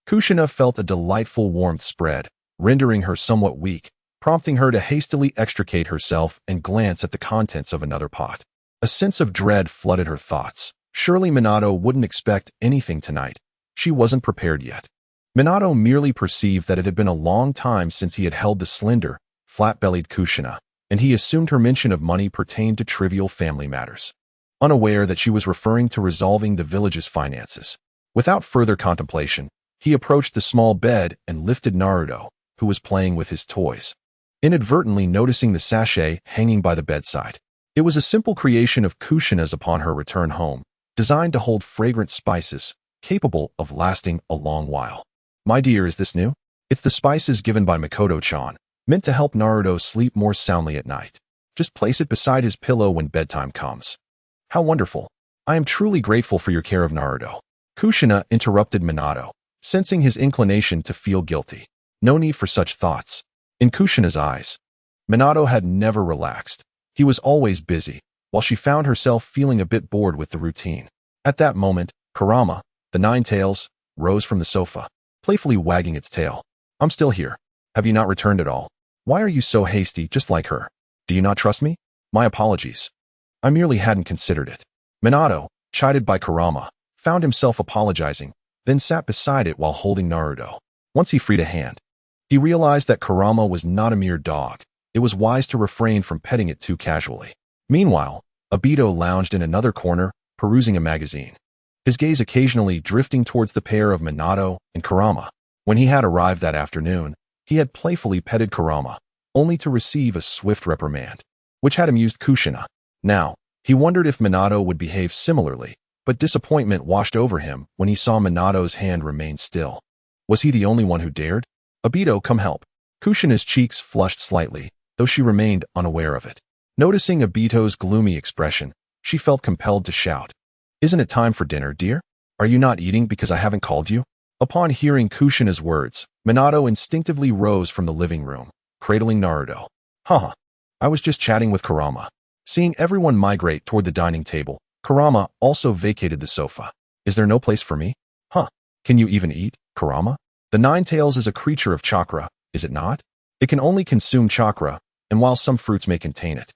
Kushina felt a delightful warmth spread, rendering her somewhat weak, prompting her to hastily extricate herself and glance at the contents of another pot. A sense of dread flooded her thoughts. Surely Minato wouldn't expect anything tonight. She wasn't prepared yet. Minato merely perceived that it had been a long time since he had held the slender, flat-bellied Kushina, and he assumed her mention of money pertained to trivial family matters, unaware that she was referring to resolving the village's finances. Without further contemplation, he approached the small bed and lifted Naruto, who was playing with his toys, inadvertently noticing the sachet hanging by the bedside. It was a simple creation of Kushina's upon her return home, designed to hold fragrant spices, capable of lasting a long while. My dear, is this new? It's the spices given by Mikoto-chan, meant to help Naruto sleep more soundly at night. Just place it beside his pillow when bedtime comes. How wonderful. I am truly grateful for your care of Naruto. Kushina interrupted Minato, sensing his inclination to feel guilty. No need for such thoughts. In Kushina's eyes, Minato had never relaxed. He was always busy, while she found herself feeling a bit bored with the routine. At that moment, Kurama, the Nine-Tails, rose from the sofa, playfully wagging its tail. I'm still here. Have you not returned at all? Why are you so hasty, just like her? Do you not trust me? My apologies. I merely hadn't considered it. Minato, chided by Kurama, found himself apologizing, then sat beside it while holding Naruto. Once he freed a hand, he realized that Kurama was not a mere dog. It was wise to refrain from petting it too casually. Meanwhile, Aido lounged in another corner, perusing a magazine, his gaze occasionally drifting towards the pair of Minato and Kurama. When he had arrived that afternoon, he had playfully petted Kurama, only to receive a swift reprimand, which had amused Kushina. Now, he wondered if Minato would behave similarly, but disappointment washed over him when he saw Minato's hand remain still. Was he the only one who dared? Aido, come help. Kushina's cheeks flushed slightly, though she remained unaware of it. Noticing Obito's gloomy expression, she felt compelled to shout, "Isn't it time for dinner, dear? Are you not eating because I haven't called you?" Upon hearing Kushina's words, Minato instinctively rose from the living room, cradling Naruto. Haha, I was just chatting with Kurama. Seeing everyone migrate toward the dining table, Kurama also vacated the sofa. Is there no place for me? Huh, can you even eat, Kurama? The Nine Tails is a creature of chakra, is it not? It can only consume chakra, and while some fruits may contain it,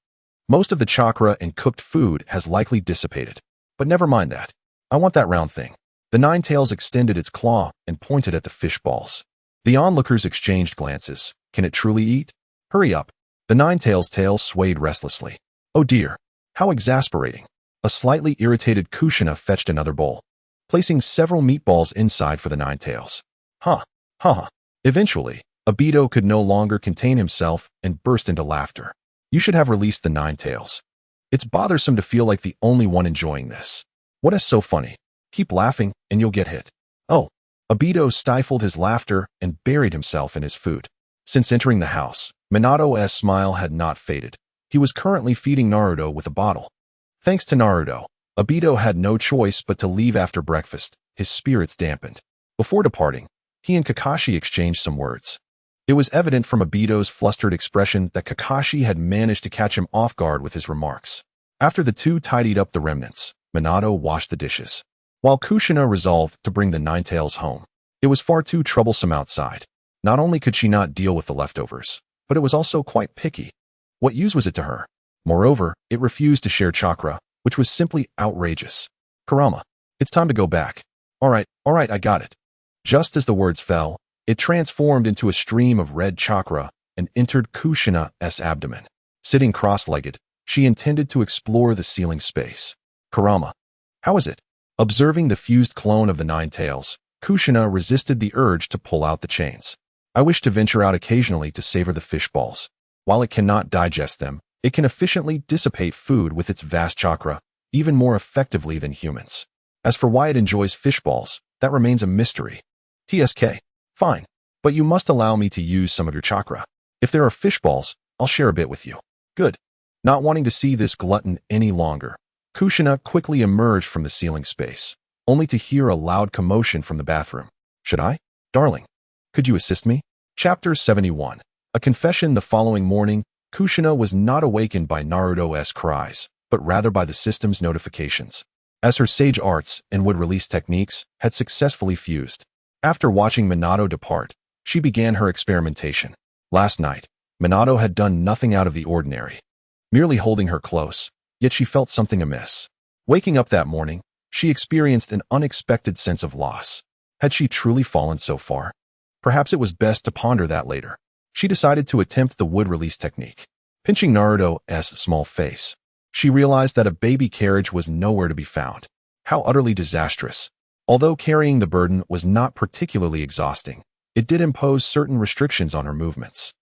most of the chakra in cooked food has likely dissipated. But never mind that. I want that round thing. The Nine Tails extended its claw and pointed at the fish balls. The onlookers exchanged glances. Can it truly eat? Hurry up. The Nine Tails' tail swayed restlessly. Oh dear. How exasperating. A slightly irritated Kushina fetched another bowl, placing several meatballs inside for the Nine Tails. Ha, ha ha. Eventually, Aido could no longer contain himself and burst into laughter. You should have released the Nine Tails. It's bothersome to feel like the only one enjoying this. What is so funny? Keep laughing and you'll get hit. Oh, Aido stifled his laughter and buried himself in his food. Since entering the house, Minato's smile had not faded. He was currently feeding Naruto with a bottle. Thanks to Naruto, Aido had no choice but to leave after breakfast, his spirits dampened. Before departing, he and Kakashi exchanged some words. It was evident from Aido's flustered expression that Kakashi had managed to catch him off guard with his remarks. After the two tidied up the remnants, Minato washed the dishes, while Kushina resolved to bring the Nine Tails home. It was far too troublesome outside. Not only could she not deal with the leftovers, but it was also quite picky. What use was it to her? Moreover, it refused to share chakra, which was simply outrageous. Kurama, it's time to go back. All right, I got it. Just as the words fell, it transformed into a stream of red chakra and entered Kushina's abdomen. Sitting cross-legged, she intended to explore the ceiling space. Kurama, how is it? Observing the fused clone of the Nine Tails, Kushina resisted the urge to pull out the chains. I wish to venture out occasionally to savor the fish balls. While it cannot digest them, it can efficiently dissipate food with its vast chakra, even more effectively than humans. As for why it enjoys fish balls, that remains a mystery. TSK. Fine, but you must allow me to use some of your chakra. If there are fish balls, I'll share a bit with you. Good. Not wanting to see this glutton any longer, Kushina quickly emerged from the ceiling space, only to hear a loud commotion from the bathroom. Should I? Darling, could you assist me? Chapter 71. A confession. The following morning, Kushina was not awakened by Naruto's cries, but rather by the system's notifications, as her sage arts and wood release techniques had successfully fused. After watching Minato depart, she began her experimentation. Last night, Minato had done nothing out of the ordinary, merely holding her close, yet she felt something amiss. Waking up that morning, she experienced an unexpected sense of loss. Had she truly fallen so far? Perhaps it was best to ponder that later. She decided to attempt the wood release technique. Pinching Naruto's small face, she realized that a baby carriage was nowhere to be found. How utterly disastrous. Although carrying the burden was not particularly exhausting, it did impose certain restrictions on her movements.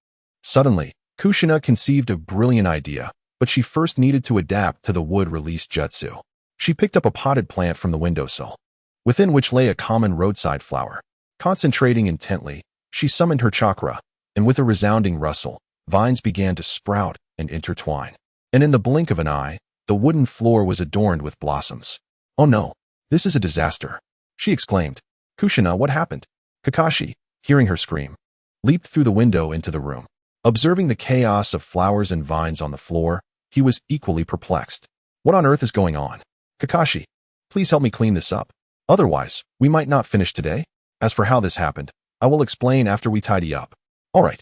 Suddenly, Kushina conceived a brilliant idea, but she first needed to adapt to the wood release jutsu. She picked up a potted plant from the windowsill, within which lay a common roadside flower. Concentrating intently, she summoned her chakra, and with a resounding rustle, vines began to sprout and intertwine. And in the blink of an eye, the wooden floor was adorned with blossoms. Oh no, this is a disaster, she exclaimed. Kushina, what happened? Kakashi, hearing her scream, leaped through the window into the room. Observing the chaos of flowers and vines on the floor, he was equally perplexed. What on earth is going on? Kakashi, please help me clean this up. Otherwise, we might not finish today. As for how this happened, I will explain after we tidy up. All right.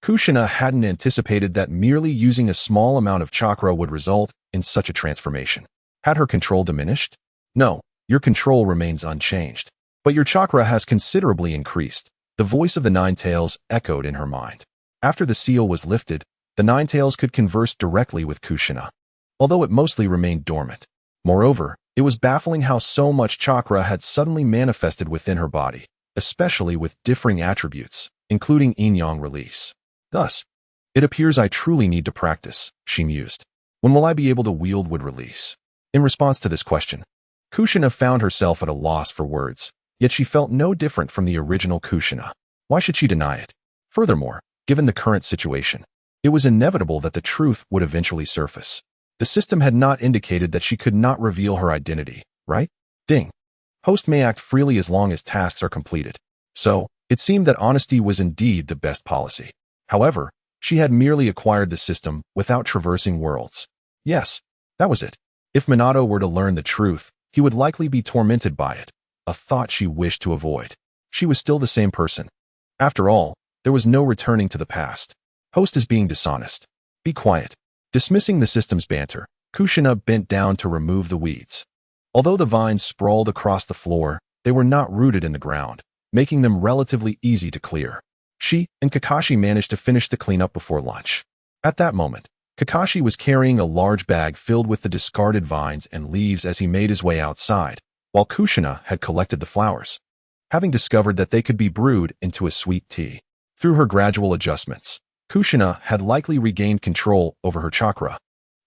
Kushina hadn't anticipated that merely using a small amount of chakra would result in such a transformation. Had her control diminished? No, your control remains unchanged. But your chakra has considerably increased. The voice of the Nine Tails echoed in her mind. After the seal was lifted, the Nine Tails could converse directly with Kushina, although it mostly remained dormant. Moreover, it was baffling how so much chakra had suddenly manifested within her body, especially with differing attributes, including yin-yang release. Thus, it appears I truly need to practice, she mused. When will I be able to wield wood release? In response to this question, Kushina found herself at a loss for words, yet she felt no different from the original Kushina. Why should she deny it? Furthermore, given the current situation, It was inevitable that the truth would eventually surface. The system had not indicated that she could not reveal her identity, right? Ding. Host may act freely as long as tasks are completed. So, it seemed that honesty was indeed the best policy. However, she had merely acquired the system without traversing worlds. Yes, that was it. If Minato were to learn the truth, he would likely be tormented by it, a thought she wished to avoid. She was still the same person. After all, there was no returning to the past. Host is being dishonest. Be quiet. Dismissing the system's banter, Kushina bent down to remove the weeds. Although the vines sprawled across the floor, they were not rooted in the ground, making them relatively easy to clear. She and Kakashi managed to finish the cleanup before lunch. At that moment, Kakashi was carrying a large bag filled with the discarded vines and leaves as he made his way outside, while Kushina had collected the flowers, having discovered that they could be brewed into a sweet tea. Through her gradual adjustments, Kushina had likely regained control over her chakra,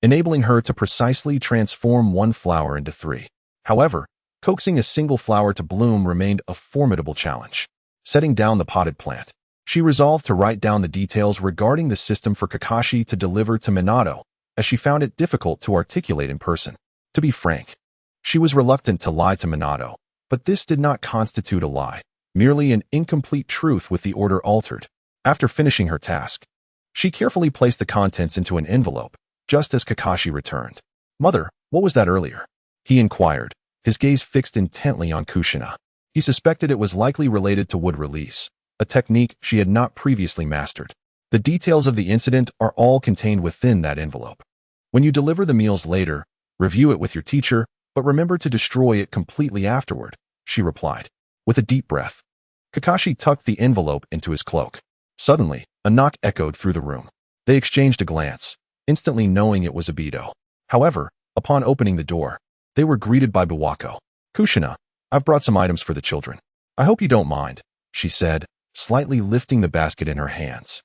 enabling her to precisely transform one flower into 3. However, coaxing a single flower to bloom remained a formidable challenge. Setting down the potted plant, she resolved to write down the details regarding the system for Kakashi to deliver to Minato, as she found it difficult to articulate in person. To be frank, she was reluctant to lie to Minato, but this did not constitute a lie, merely an incomplete truth with the order altered. After finishing her task, she carefully placed the contents into an envelope, just as Kakashi returned. "Mother, what was that earlier?" he inquired, his gaze fixed intently on Kushina. He suspected it was likely related to wood release, a technique she had not previously mastered. The details of the incident are all contained within that envelope. When you deliver the meals later, review it with your teacher, but remember to destroy it completely afterward, she replied. With a deep breath, Kakashi tucked the envelope into his cloak. Suddenly, a knock echoed through the room. They exchanged a glance, instantly knowing it was Aido. However, upon opening the door, they were greeted by Biwako. "Kushina, I've brought some items for the children. I hope you don't mind," she said, slightly lifting the basket in her hands.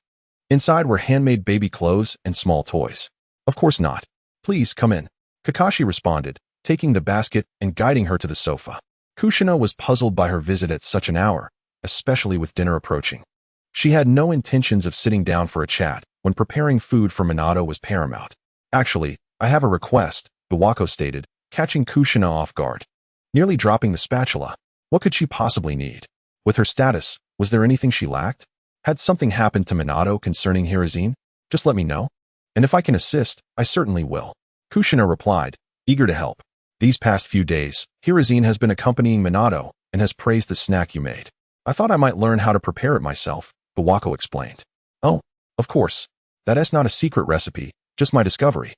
Inside were handmade baby clothes and small toys. "Of course not. Please come in," Kakashi responded, taking the basket and guiding her to the sofa. Kushina was puzzled by her visit at such an hour, especially with dinner approaching. She had no intentions of sitting down for a chat when preparing food for Minato was paramount. "Actually, I have a request," Biwako stated, catching Kushina off guard. Nearly dropping the spatula, what could she possibly need? With her status, was there anything she lacked? Had something happened to Minato concerning Hiruzen? Just let me know. And if I can assist, I certainly will. Kushina replied, eager to help. These past few days, Hiruzen has been accompanying Minato and has praised the snack you made. I thought I might learn how to prepare it myself, Biwako explained. Oh, of course. That is not a secret recipe, just my discovery.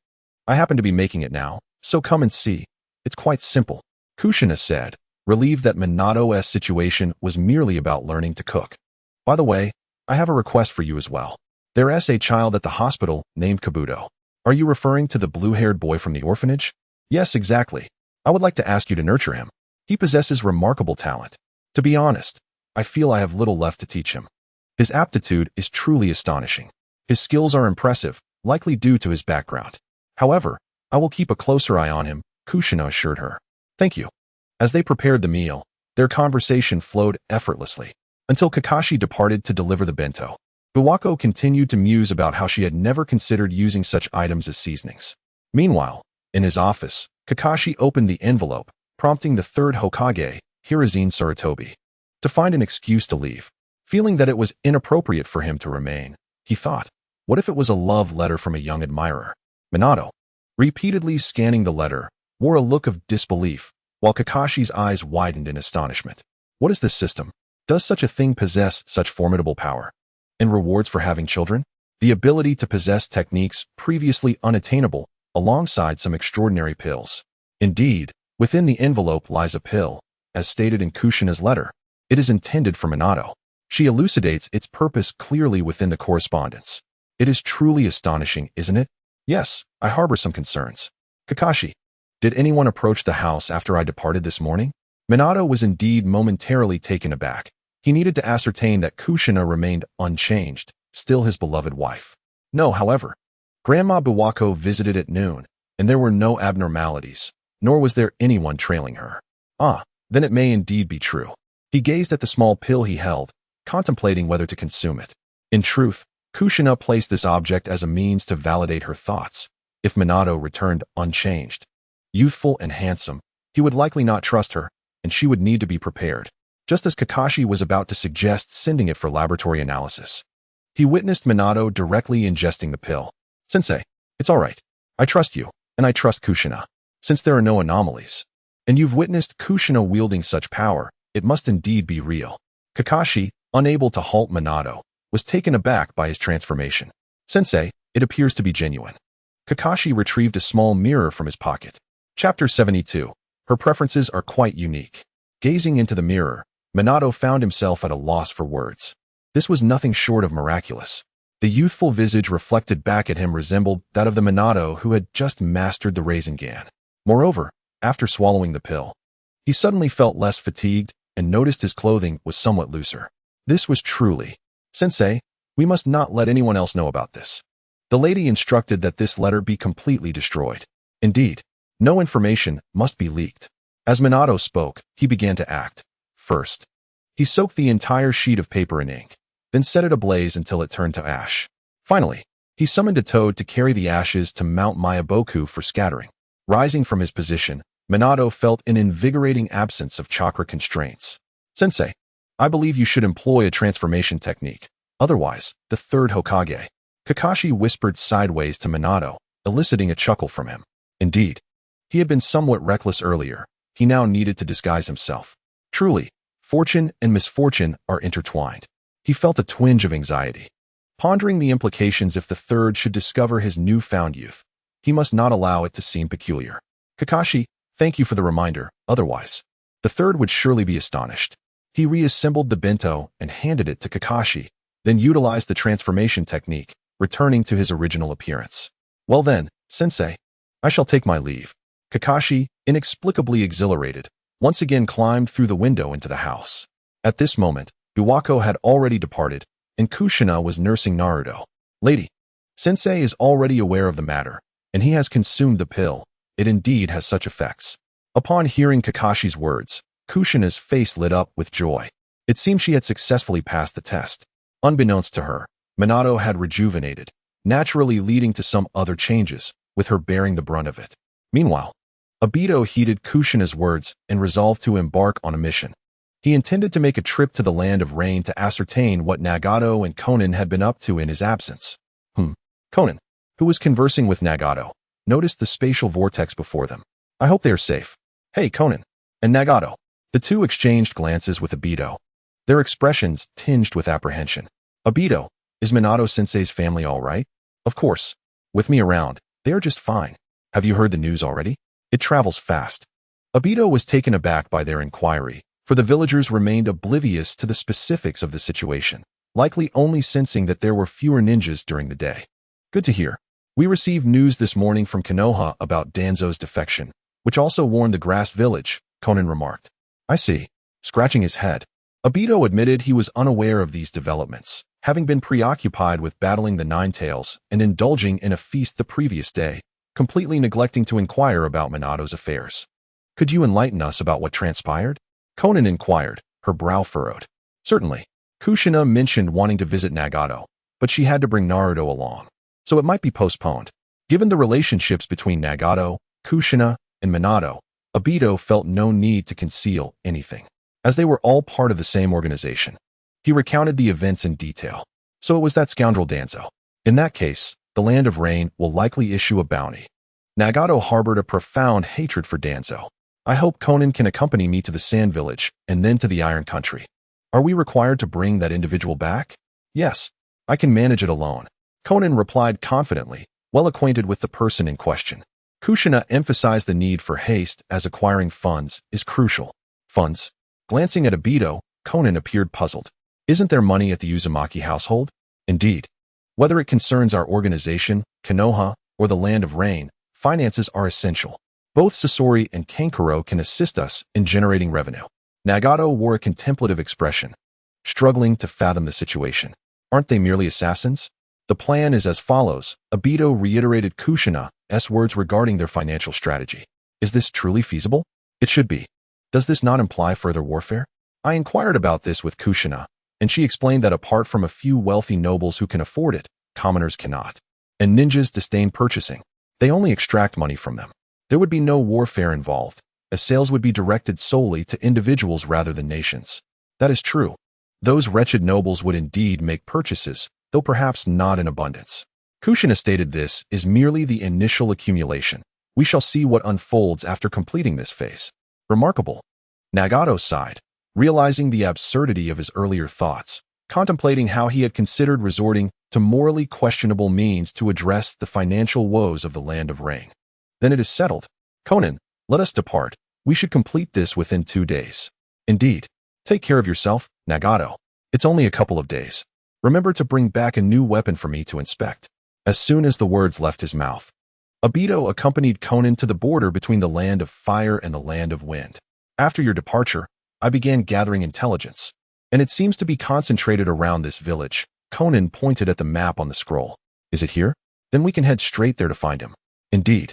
I happen to be making it now, so come and see. It's quite simple, Kushina said, relieved that Minato's situation was merely about learning to cook. By the way, I have a request for you as well. There is a child at the hospital named Kabuto. Are you referring to the blue-haired boy from the orphanage? Yes, exactly. I would like to ask you to nurture him. He possesses remarkable talent. To be honest, I feel I have little left to teach him. His aptitude is truly astonishing. His skills are impressive, likely due to his background. However, I will keep a closer eye on him, Kushina assured her. Thank you. As they prepared the meal, their conversation flowed effortlessly, until Kakashi departed to deliver the bento. Biwako continued to muse about how she had never considered using such items as seasonings. Meanwhile, in his office, Kakashi opened the envelope, prompting the third Hokage, Hiruzen Sarutobi, to find an excuse to leave. Feeling that it was inappropriate for him to remain, he thought, what if it was a love letter from a young admirer? Minato, repeatedly scanning the letter, wore a look of disbelief, while Kakashi's eyes widened in astonishment. What is this system? Does such a thing possess such formidable power? And rewards for having children? The ability to possess techniques previously unattainable, alongside some extraordinary pills. Indeed, within the envelope lies a pill, as stated in Kushina's letter. It is intended for Minato. She elucidates its purpose clearly within the correspondence. It is truly astonishing, isn't it? Yes, I harbor some concerns. Kakashi, did anyone approach the house after I departed this morning? Minato was indeed momentarily taken aback. He needed to ascertain that Kushina remained unchanged, still his beloved wife. No, however. Grandma Biwako visited at noon, and there were no abnormalities, nor was there anyone trailing her. Ah, then it may indeed be true. He gazed at the small pill he held, contemplating whether to consume it. In truth, Kushina placed this object as a means to validate her thoughts. If Minato returned unchanged, youthful and handsome, he would likely not trust her, and she would need to be prepared, just as Kakashi was about to suggest sending it for laboratory analysis. He witnessed Minato directly ingesting the pill. Sensei, it's all right. I trust you, and I trust Kushina. Since there are no anomalies, and you've witnessed Kushina wielding such power, it must indeed be real. Kakashi, unable to halt Minato, was taken aback by his transformation. Sensei, it appears to be genuine. Kakashi retrieved a small mirror from his pocket. Chapter 72. Her preferences are quite unique. Gazing into the mirror, Minato found himself at a loss for words. This was nothing short of miraculous. The youthful visage reflected back at him resembled that of the Minato who had just mastered the Rasengan. Moreover, after swallowing the pill, he suddenly felt less fatigued and noticed his clothing was somewhat looser. This was truly, Sensei, we must not let anyone else know about this. The lady instructed that this letter be completely destroyed. Indeed, no information must be leaked. As Minato spoke, he began to act. First, he soaked the entire sheet of paper in ink, then set it ablaze until it turned to ash. Finally, he summoned a toad to carry the ashes to Mount Mayaboku for scattering. Rising from his position, Minato felt an invigorating absence of chakra constraints. Sensei, I believe you should employ a transformation technique. Otherwise, the third Hokage. Kakashi whispered sideways to Minato, eliciting a chuckle from him. Indeed, he had been somewhat reckless earlier. He now needed to disguise himself. Truly, fortune and misfortune are intertwined. He felt a twinge of anxiety. Pondering the implications if the third should discover his newfound youth, he must not allow it to seem peculiar. Kakashi, thank you for the reminder, otherwise, the third would surely be astonished. He reassembled the bento and handed it to Kakashi, then utilized the transformation technique, returning to his original appearance. Well then, Sensei, I shall take my leave. Kakashi, inexplicably exhilarated, once again climbed through the window into the house. At this moment, Iwako had already departed, and Kushina was nursing Naruto. Lady, Sensei is already aware of the matter, and he has consumed the pill. It indeed has such effects. Upon hearing Kakashi's words, Kushina's face lit up with joy. It seemed she had successfully passed the test. Unbeknownst to her, Minato had rejuvenated, naturally leading to some other changes, with her bearing the brunt of it. Meanwhile, Aido heeded Kushina's words and resolved to embark on a mission. He intended to make a trip to the Land of Rain to ascertain what Nagato and Konan had been up to in his absence. Konan, who was conversing with Nagato, noticed the spatial vortex before them. I hope they are safe. Hey, Konan. And Nagato. The two exchanged glances with Aido, their expressions tinged with apprehension. Aido, is Minato-sensei's family all right? Of course. With me around, they are just fine. Have you heard the news already? It travels fast. Aido was taken aback by their inquiry, for the villagers remained oblivious to the specifics of the situation, likely only sensing that there were fewer ninjas during the day. Good to hear. We received news this morning from Konoha about Danzo's defection, which also warned the grass village, Konan remarked. I see. Scratching his head, Aido admitted he was unaware of these developments, having been preoccupied with battling the Nine Tails and indulging in a feast the previous day, completely neglecting to inquire about Minato's affairs. Could you enlighten us about what transpired? Konan inquired, her brow furrowed. Certainly. Kushina mentioned wanting to visit Nagato, but she had to bring Naruto along, so it might be postponed. Given the relationships between Nagato, Kushina, and Minato, Aido felt no need to conceal anything, as they were all part of the same organization. He recounted the events in detail. So it was that scoundrel Danzo. In that case, the Land of Rain will likely issue a bounty. Nagato harbored a profound hatred for Danzo. I hope Konan can accompany me to the Sand Village and then to the Iron Country. Are we required to bring that individual back? Yes, I can manage it alone. Konan replied confidently, well acquainted with the person in question. Kushina emphasized the need for haste as acquiring funds is crucial. Funds? Glancing at Aido, Konan appeared puzzled. Isn't there money at the Uzumaki household? Indeed. Whether it concerns our organization, Konoha, or the Land of Rain, finances are essential. Both Sasori and Kankuro can assist us in generating revenue. Nagato wore a contemplative expression, struggling to fathom the situation. Aren't they merely assassins? The plan is as follows. Aido reiterated Kushina's words regarding their financial strategy. Is this truly feasible? It should be. Does this not imply further warfare? I inquired about this with Kushina, and she explained that apart from a few wealthy nobles who can afford it, commoners cannot. And ninjas disdain purchasing. They only extract money from them. There would be no warfare involved, as sales would be directed solely to individuals rather than nations. That is true. Those wretched nobles would indeed make purchases, though perhaps not in abundance. Kushina stated this is merely the initial accumulation. We shall see what unfolds after completing this phase. Remarkable. Nagato sighed, realizing the absurdity of his earlier thoughts, contemplating how he had considered resorting to morally questionable means to address the financial woes of the land of Rain. Then it is settled. Conan, let us depart. We should complete this within 2 days. Indeed. Take care of yourself, Nagato. It's only a couple of days. Remember to bring back a new weapon for me to inspect. As soon as the words left his mouth, Aido accompanied Conan to the border between the land of fire and the land of wind. After your departure, I began gathering intelligence, and it seems to be concentrated around this village. Conan pointed at the map on the scroll. Is it here? Then we can head straight there to find him. Indeed.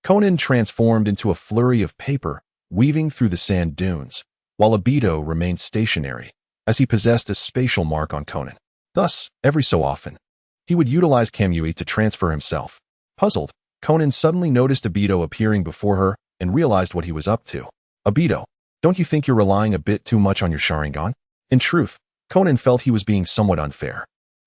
Conan transformed into a flurry of paper, weaving through the sand dunes, while Aido remained stationary, as he possessed a spatial mark on Conan. Thus, every so often, he would utilize Kamui to transfer himself. Puzzled, Conan suddenly noticed Aido appearing before her and realized what he was up to. Aido, don't you think you're relying a bit too much on your Sharingan? In truth, Conan felt he was being somewhat unfair,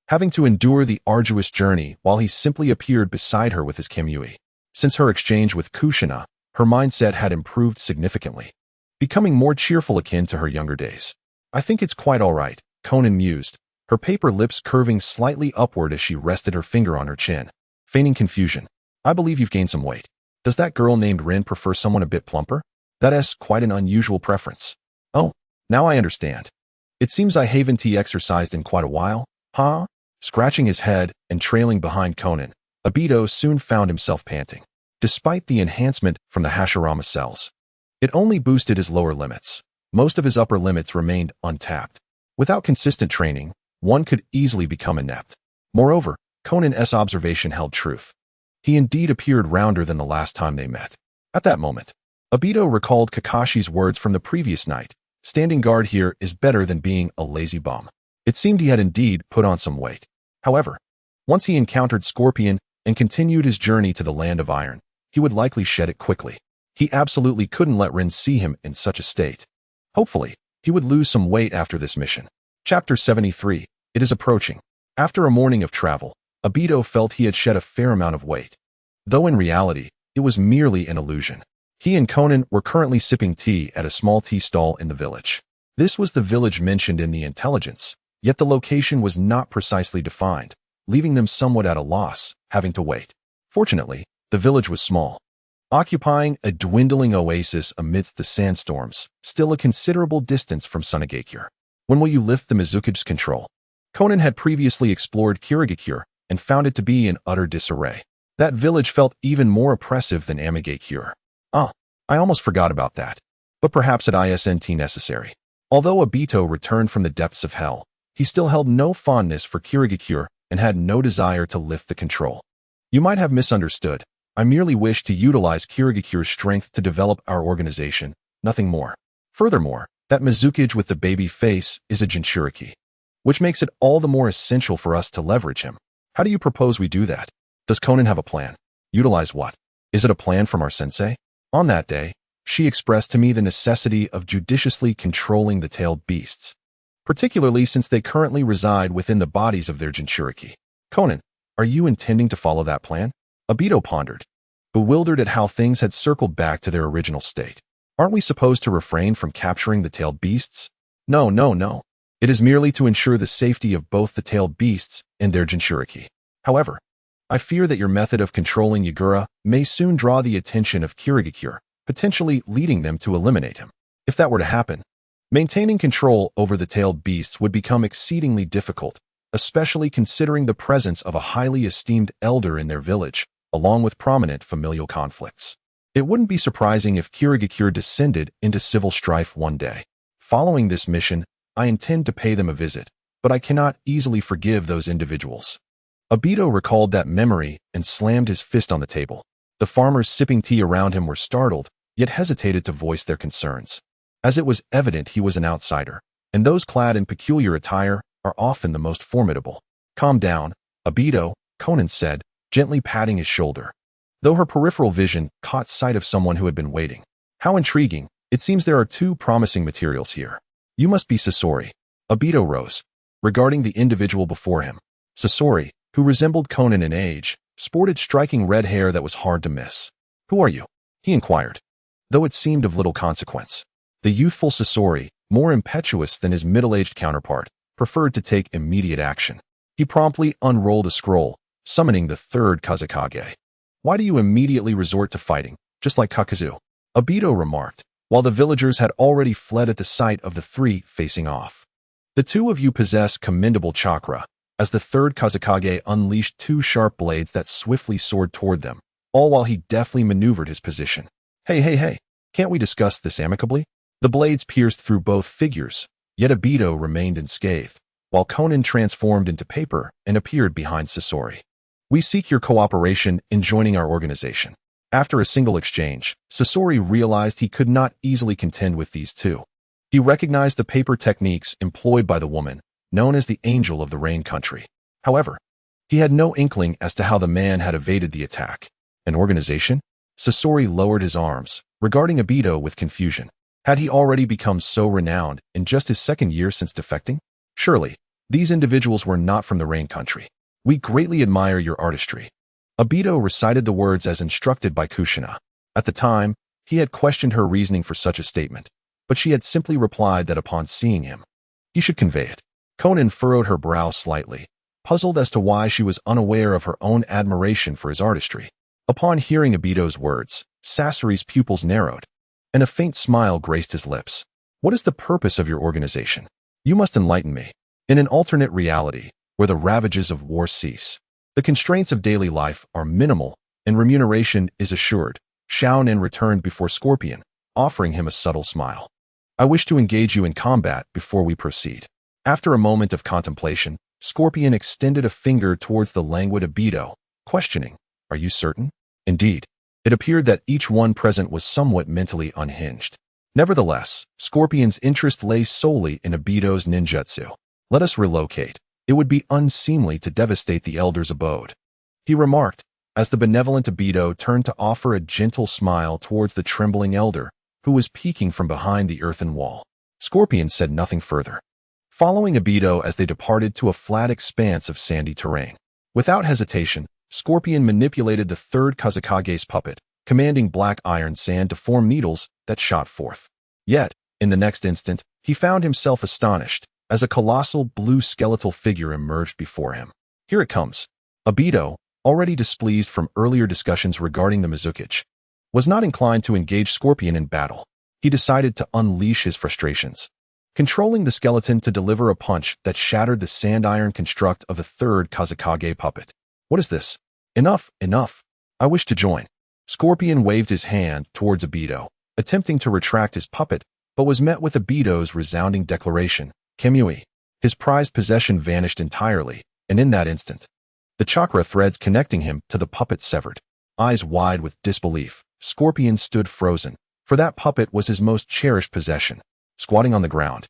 having to endure the arduous journey while he simply appeared beside her with his Kamui. Since her exchange with Kushina, her mindset had improved significantly, becoming more cheerful akin to her younger days. I think it's quite all right, Conan mused, her paper lips curving slightly upward as she rested her finger on her chin, feigning confusion. I believe you've gained some weight. Does that girl named Rin prefer someone a bit plumper? That's quite an unusual preference. Oh, now I understand. It seems I haven't exercised in quite a while, huh? Scratching his head and trailing behind Conan, Aido soon found himself panting. Despite the enhancement from the Hashirama cells, it only boosted his lower limits. Most of his upper limits remained untapped. Without consistent training, one could easily become inept. Moreover, Conan's observation held truth. He indeed appeared rounder than the last time they met. At that moment, Aido recalled Kakashi's words from the previous night. Standing guard here is better than being a lazy bum. It seemed he had indeed put on some weight. However, once he encountered Scorpion and continued his journey to the land of iron, he would likely shed it quickly. He absolutely couldn't let Rin see him in such a state. Hopefully, he would lose some weight after this mission. Chapter 73. It is approaching. After a morning of travel, Aido felt he had shed a fair amount of weight, though in reality, it was merely an illusion. He and Conan were currently sipping tea at a small tea stall in the village. This was the village mentioned in the intelligence, yet the location was not precisely defined, leaving them somewhat at a loss, having to wait. Fortunately, the village was small, occupying a dwindling oasis amidst the sandstorms, still a considerable distance from Sunagakure. When will you lift the Mizuki's control? Conan had previously explored Kirigakure and found it to be in utter disarray. That village felt even more oppressive than Amigakure. I almost forgot about that. But perhaps it isn't necessary. Although Aido returned from the depths of hell, he still held no fondness for Kirigakure and had no desire to lift the control. You might have misunderstood. I merely wish to utilize Kirigakure's strength to develop our organization, nothing more. Furthermore, that Mizuki with the baby face is a Jinchuriki, which makes it all the more essential for us to leverage him. How do you propose we do that? Does Conan have a plan? Utilize what? Is it a plan from our sensei? On that day, she expressed to me the necessity of judiciously controlling the tailed beasts, particularly since they currently reside within the bodies of their Jinchuriki. Conan, are you intending to follow that plan? Aido pondered, bewildered at how things had circled back to their original state. Aren't we supposed to refrain from capturing the tailed beasts? No. It is merely to ensure the safety of both the tailed beasts and their Jinchuriki. However, I fear that your method of controlling Yagura may soon draw the attention of Kirigakure, potentially leading them to eliminate him. If that were to happen, maintaining control over the tailed beasts would become exceedingly difficult, especially considering the presence of a highly esteemed elder in their village, along with prominent familial conflicts. It wouldn't be surprising if Kirigakure descended into civil strife one day. Following this mission, I intend to pay them a visit, but I cannot easily forgive those individuals. Aido recalled that memory and slammed his fist on the table. The farmers sipping tea around him were startled, yet hesitated to voice their concerns, as it was evident he was an outsider, and those clad in peculiar attire are often the most formidable. Calm down, Aido, Conan said, gently patting his shoulder. Though her peripheral vision caught sight of someone who had been waiting. How intriguing. It seems there are two promising materials here. You must be Sasori. Aido rose, regarding the individual before him. Sasori, who resembled Conan in age, sported striking red hair that was hard to miss. Who are you? He inquired. Though it seemed of little consequence. The youthful Sasori, more impetuous than his middle-aged counterpart, preferred to take immediate action. He promptly unrolled a scroll, summoning the third Kazekage. Why do you immediately resort to fighting, just like Kakazu? Aido remarked, while the villagers had already fled at the sight of the three facing off. The two of you possess commendable chakra, as the third Kazekage unleashed two sharp blades that swiftly soared toward them, all while he deftly maneuvered his position. Hey, can't we discuss this amicably? The blades pierced through both figures, yet Aido remained unscathed, while Conan transformed into paper and appeared behind Sasori. We seek your cooperation in joining our organization. After a single exchange, Sasori realized he could not easily contend with these two. He recognized the paper techniques employed by the woman, known as the Angel of the Rain Country. However, he had no inkling as to how the man had evaded the attack. An organization? Sasori lowered his arms, regarding Aido with confusion. Had he already become so renowned in just his second year since defecting? Surely, these individuals were not from the Rain Country. We greatly admire your artistry. Aido recited the words as instructed by Kushina. At the time, he had questioned her reasoning for such a statement, but she had simply replied that upon seeing him, he should convey it. Conan furrowed her brow slightly, puzzled as to why she was unaware of her own admiration for his artistry. Upon hearing Aido's words, Sasori's pupils narrowed, and a faint smile graced his lips. What is the purpose of your organization? You must enlighten me. In an alternate reality, where the ravages of war cease, the constraints of daily life are minimal, and remuneration is assured, Xiaonan returned before Scorpion, offering him a subtle smile. I wish to engage you in combat before we proceed. After a moment of contemplation, Scorpion extended a finger towards the languid Aido, questioning, Are you certain? Indeed. It appeared that each one present was somewhat mentally unhinged. Nevertheless, Scorpion's interest lay solely in Aido's ninjutsu. Let us relocate. It would be unseemly to devastate the elder's abode, he remarked, as the benevolent Aido turned to offer a gentle smile towards the trembling elder, who was peeking from behind the earthen wall. Scorpion said nothing further, following Aido as they departed to a flat expanse of sandy terrain. Without hesitation, Scorpion manipulated the third Kazekage's puppet, commanding black iron sand to form needles that shot forth. Yet, in the next instant, he found himself astonished, as a colossal blue skeletal figure emerged before him. Here it comes. Aido, already displeased from earlier discussions regarding the Mizukichi, was not inclined to engage Scorpion in battle. He decided to unleash his frustrations, controlling the skeleton to deliver a punch that shattered the sand-iron construct of the third Kazekage puppet. What is this? Enough. I wish to join. Scorpion waved his hand towards Aido, attempting to retract his puppet, but was met with Aido's resounding declaration, Kemui. His prized possession vanished entirely, and in that instant, the chakra threads connecting him to the puppet severed. Eyes wide with disbelief, Scorpion stood frozen, for that puppet was his most cherished possession. Squatting on the ground,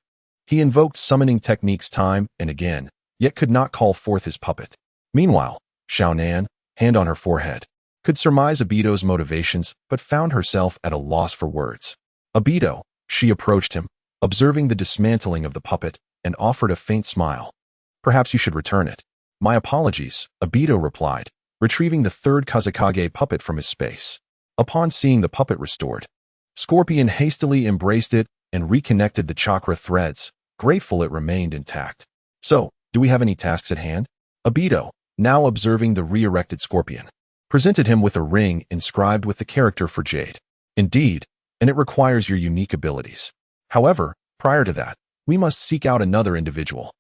he invoked summoning techniques time and again, yet could not call forth his puppet. Meanwhile, Xiaonan, hand on her forehead, could surmise Aido's motivations, but found herself at a loss for words. Aido, she approached him, observing the dismantling of the puppet, and offered a faint smile. Perhaps you should return it. My apologies, Aido replied, retrieving the third Kazekage puppet from his space. Upon seeing the puppet restored, Scorpion hastily embraced it and reconnected the chakra threads, grateful it remained intact. So, do we have any tasks at hand? Aido, now observing the re-erected Scorpion, presented him with a ring inscribed with the character for Jade. Indeed, and it requires your unique abilities. However, prior to that, we must seek out another individual.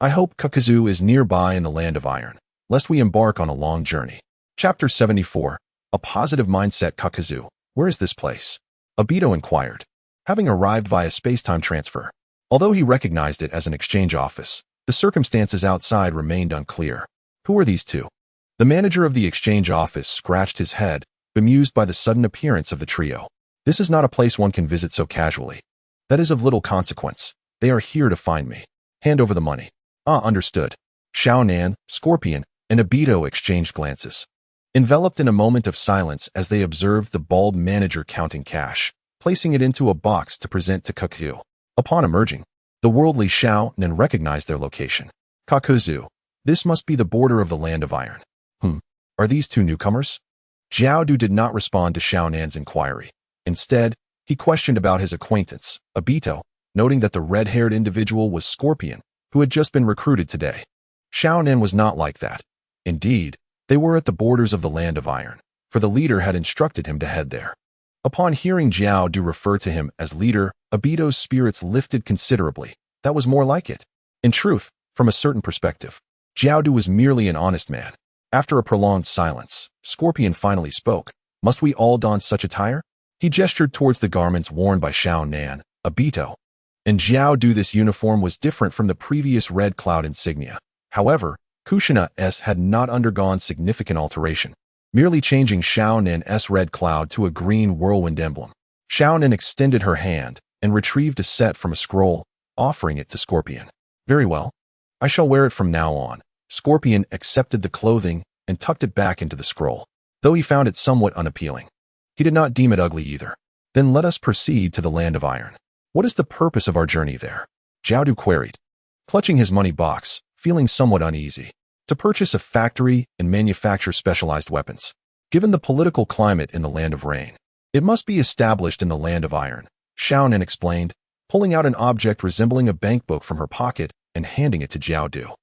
I hope Kakazu is nearby in the Land of Iron, lest we embark on a long journey. Chapter 74. A Positive Mindset. Kakazu, where is this place? Aido inquired, having arrived via space-time transfer. Although he recognized it as an exchange office, the circumstances outside remained unclear. Who are these two? The manager of the exchange office scratched his head, bemused by the sudden appearance of the trio. This is not a place one can visit so casually. That is of little consequence. They are here to find me. Hand over the money. Ah, understood. Xiao Nan, Scorpion, and Aido exchanged glances, enveloped in a moment of silence as they observed the bald manager counting cash, placing it into a box to present to Kaku. Upon emerging, the worldly Xiao Nan recognized their location. Kakuzu, this must be the border of the Land of Iron. Are these two newcomers? Jiao Du did not respond to Xiao Nan's inquiry. Instead, he questioned about his acquaintance, Aido, noting that the red-haired individual was Scorpion, who had just been recruited today. Xiao Nan was not like that. Indeed, they were at the borders of the Land of Iron, for the leader had instructed him to head there. Upon hearing Jiao Du refer to him as leader, Aido's spirits lifted considerably. That was more like it. In truth, from a certain perspective, Jiao Du was merely an honest man. After a prolonged silence, Scorpion finally spoke. Must we all don such attire? He gestured towards the garments worn by Xiao Nan, Aido. And Jiao Du, this uniform was different from the previous red cloud insignia. However, Kushina's had not undergone significant alteration, merely changing Xiao Nan's red cloud to a green whirlwind emblem. Xiao Nan extended her hand and retrieved a set from a scroll, offering it to Scorpion. Very well. I shall wear it from now on. Scorpion accepted the clothing and tucked it back into the scroll, though he found it somewhat unappealing. He did not deem it ugly either. Then let us proceed to the Land of Iron. What is the purpose of our journey there? Jiao Du queried, clutching his money box, feeling somewhat uneasy. To purchase a factory and manufacture specialized weapons. Given the political climate in the Land of Rain, it must be established in the Land of Iron, Xiao Nan explained, pulling out an object resembling a bankbook from her pocket and handing it to Jiao Du.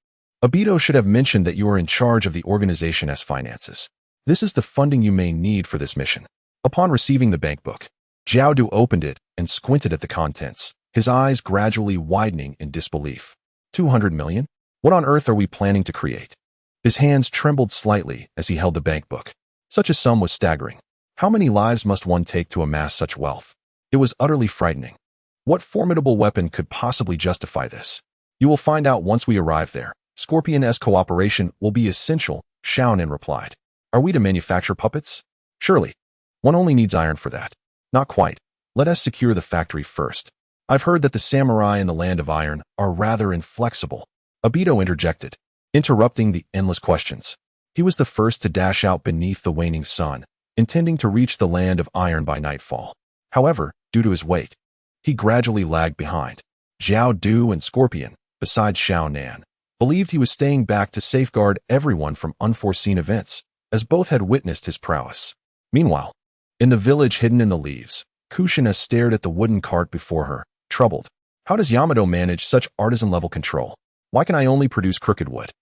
Aido should have mentioned that you are in charge of the organization's finances. This is the funding you may need for this mission. Upon receiving the bankbook, Jiao Du opened it and squinted at the contents, his eyes gradually widening in disbelief. 200 million? What on earth are we planning to create? His hands trembled slightly as he held the bankbook. Such a sum was staggering. How many lives must one take to amass such wealth? It was utterly frightening. What formidable weapon could possibly justify this? You will find out once we arrive there. Scorpion's cooperation will be essential, Xiao Nan replied. Are we to manufacture puppets? Surely. One only needs iron for that. Not quite. Let us secure the factory first. I've heard that the samurai in the Land of Iron are rather inflexible. Aido interjected, interrupting the endless questions. He was the first to dash out beneath the waning sun, intending to reach the Land of Iron by nightfall. However, due to his weight, he gradually lagged behind. Jiao Du and Scorpion, besides Xiao Nan, believed he was staying back to safeguard everyone from unforeseen events, as both had witnessed his prowess. Meanwhile, in the village hidden in the leaves, Kushina stared at the wooden cart before her, troubled. How does Yamato manage such artisan-level control? Why can I only produce crooked wood?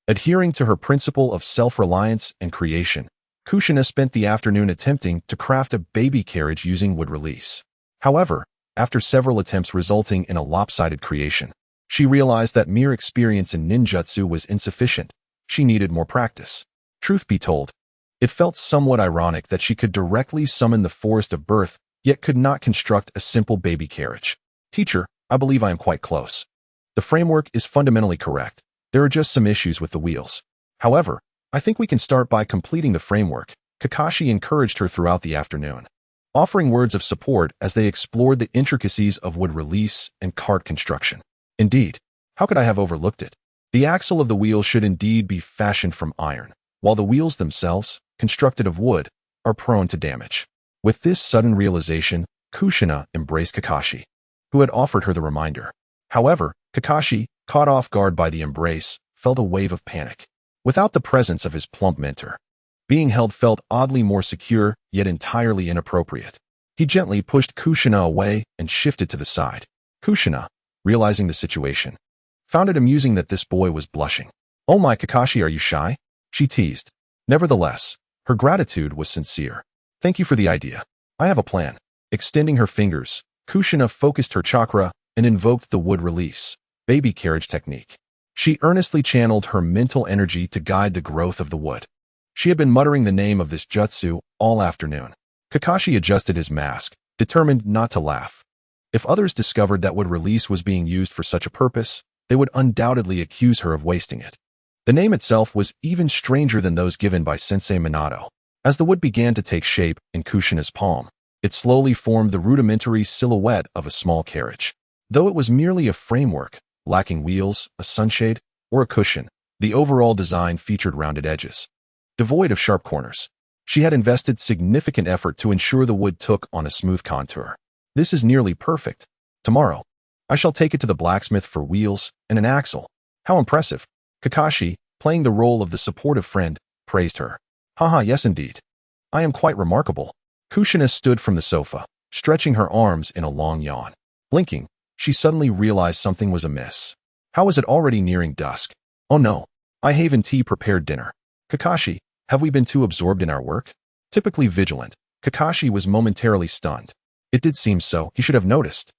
Adhering to her principle of self-reliance and creation, Kushina spent the afternoon attempting to craft a baby carriage using wood release. However, after several attempts resulting in a lopsided creation, she realized that mere experience in ninjutsu was insufficient. She needed more practice. Truth be told, it felt somewhat ironic that she could directly summon the forest of birth, yet could not construct a simple baby carriage. Teacher, I believe I am quite close. The framework is fundamentally correct. There are just some issues with the wheels. However, I think we can start by completing the framework. Kakashi encouraged her throughout the afternoon, offering words of support as they explored the intricacies of wood release and cart construction. Indeed, how could I have overlooked it? The axle of the wheel should indeed be fashioned from iron, while the wheels themselves, constructed of wood, are prone to damage. With this sudden realization, Kushina embraced Kakashi, who had offered her the reminder. However, Kakashi, caught off guard by the embrace, felt a wave of panic. Without the presence of his plump mentor, being held felt oddly more secure, yet entirely inappropriate. He gently pushed Kushina away and shifted to the side. Kushina, realizing the situation, found it amusing that this boy was blushing. Oh my, Kakashi, are you shy? She teased. Nevertheless, her gratitude was sincere. Thank you for the idea. I have a plan. Extending her fingers, Kushina focused her chakra and invoked the wood release, baby carriage technique. She earnestly channeled her mental energy to guide the growth of the wood. She had been muttering the name of this jutsu all afternoon. Kakashi adjusted his mask, determined not to laugh. If others discovered that wood release was being used for such a purpose, they would undoubtedly accuse her of wasting it. The name itself was even stranger than those given by Sensei Minato. As the wood began to take shape in Kushina's palm, it slowly formed the rudimentary silhouette of a small carriage. Though it was merely a framework, lacking wheels, a sunshade, or a cushion. The overall design featured rounded edges, devoid of sharp corners. She had invested significant effort to ensure the wood took on a smooth contour. This is nearly perfect. Tomorrow, I shall take it to the blacksmith for wheels and an axle. How impressive. Kakashi, playing the role of the supportive friend, praised her. Haha, yes indeed. I am quite remarkable. Kushina stood from the sofa, stretching her arms in a long yawn. Blinking, she suddenly realized something was amiss. How was it already nearing dusk? Oh no, I haven't prepared dinner. Kakashi, have we been too absorbed in our work? Typically vigilant, Kakashi was momentarily stunned. It did seem so, he should have noticed.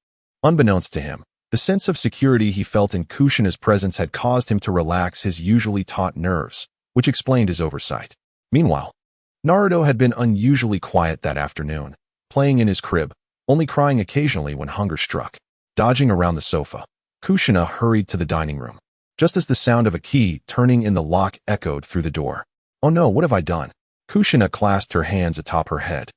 Unbeknownst to him, the sense of security he felt in Kushina's presence had caused him to relax his usually taut nerves, which explained his oversight. Meanwhile, Naruto had been unusually quiet that afternoon, playing in his crib, only crying occasionally when hunger struck. Dodging around the sofa, Kushina hurried to the dining room, just as the sound of a key turning in the lock echoed through the door. Oh no, what have I done? Kushina clasped her hands atop her head,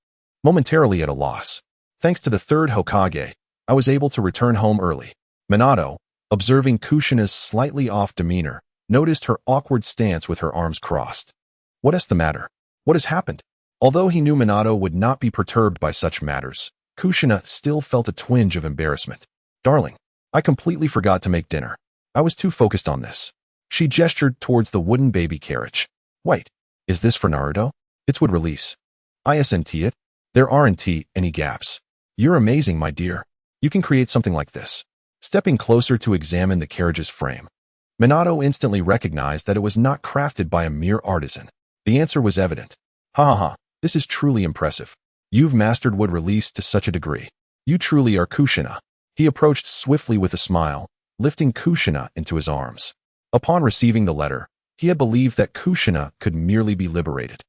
momentarily at a loss. Thanks to the third Hokage, I was able to return home early. Minato, observing Kushina's slightly off demeanor, noticed her awkward stance with her arms crossed. What is the matter? What has happened? Although he knew Minato would not be perturbed by such matters, Kushina still felt a twinge of embarrassment. Darling, I completely forgot to make dinner. I was too focused on this. She gestured towards the wooden baby carriage. Wait, is this for Naruto? It would release. Isn't it? There aren't any gaps. You're amazing, my dear. You can create something like this. Stepping closer to examine the carriage's frame, Minato instantly recognized that it was not crafted by a mere artisan. The answer was evident. Ha ha ha, this is truly impressive. You've mastered wood release to such a degree. You truly are Kushina. He approached swiftly with a smile, lifting Kushina into his arms. Upon receiving the letter, he had believed that Kushina could merely be liberated.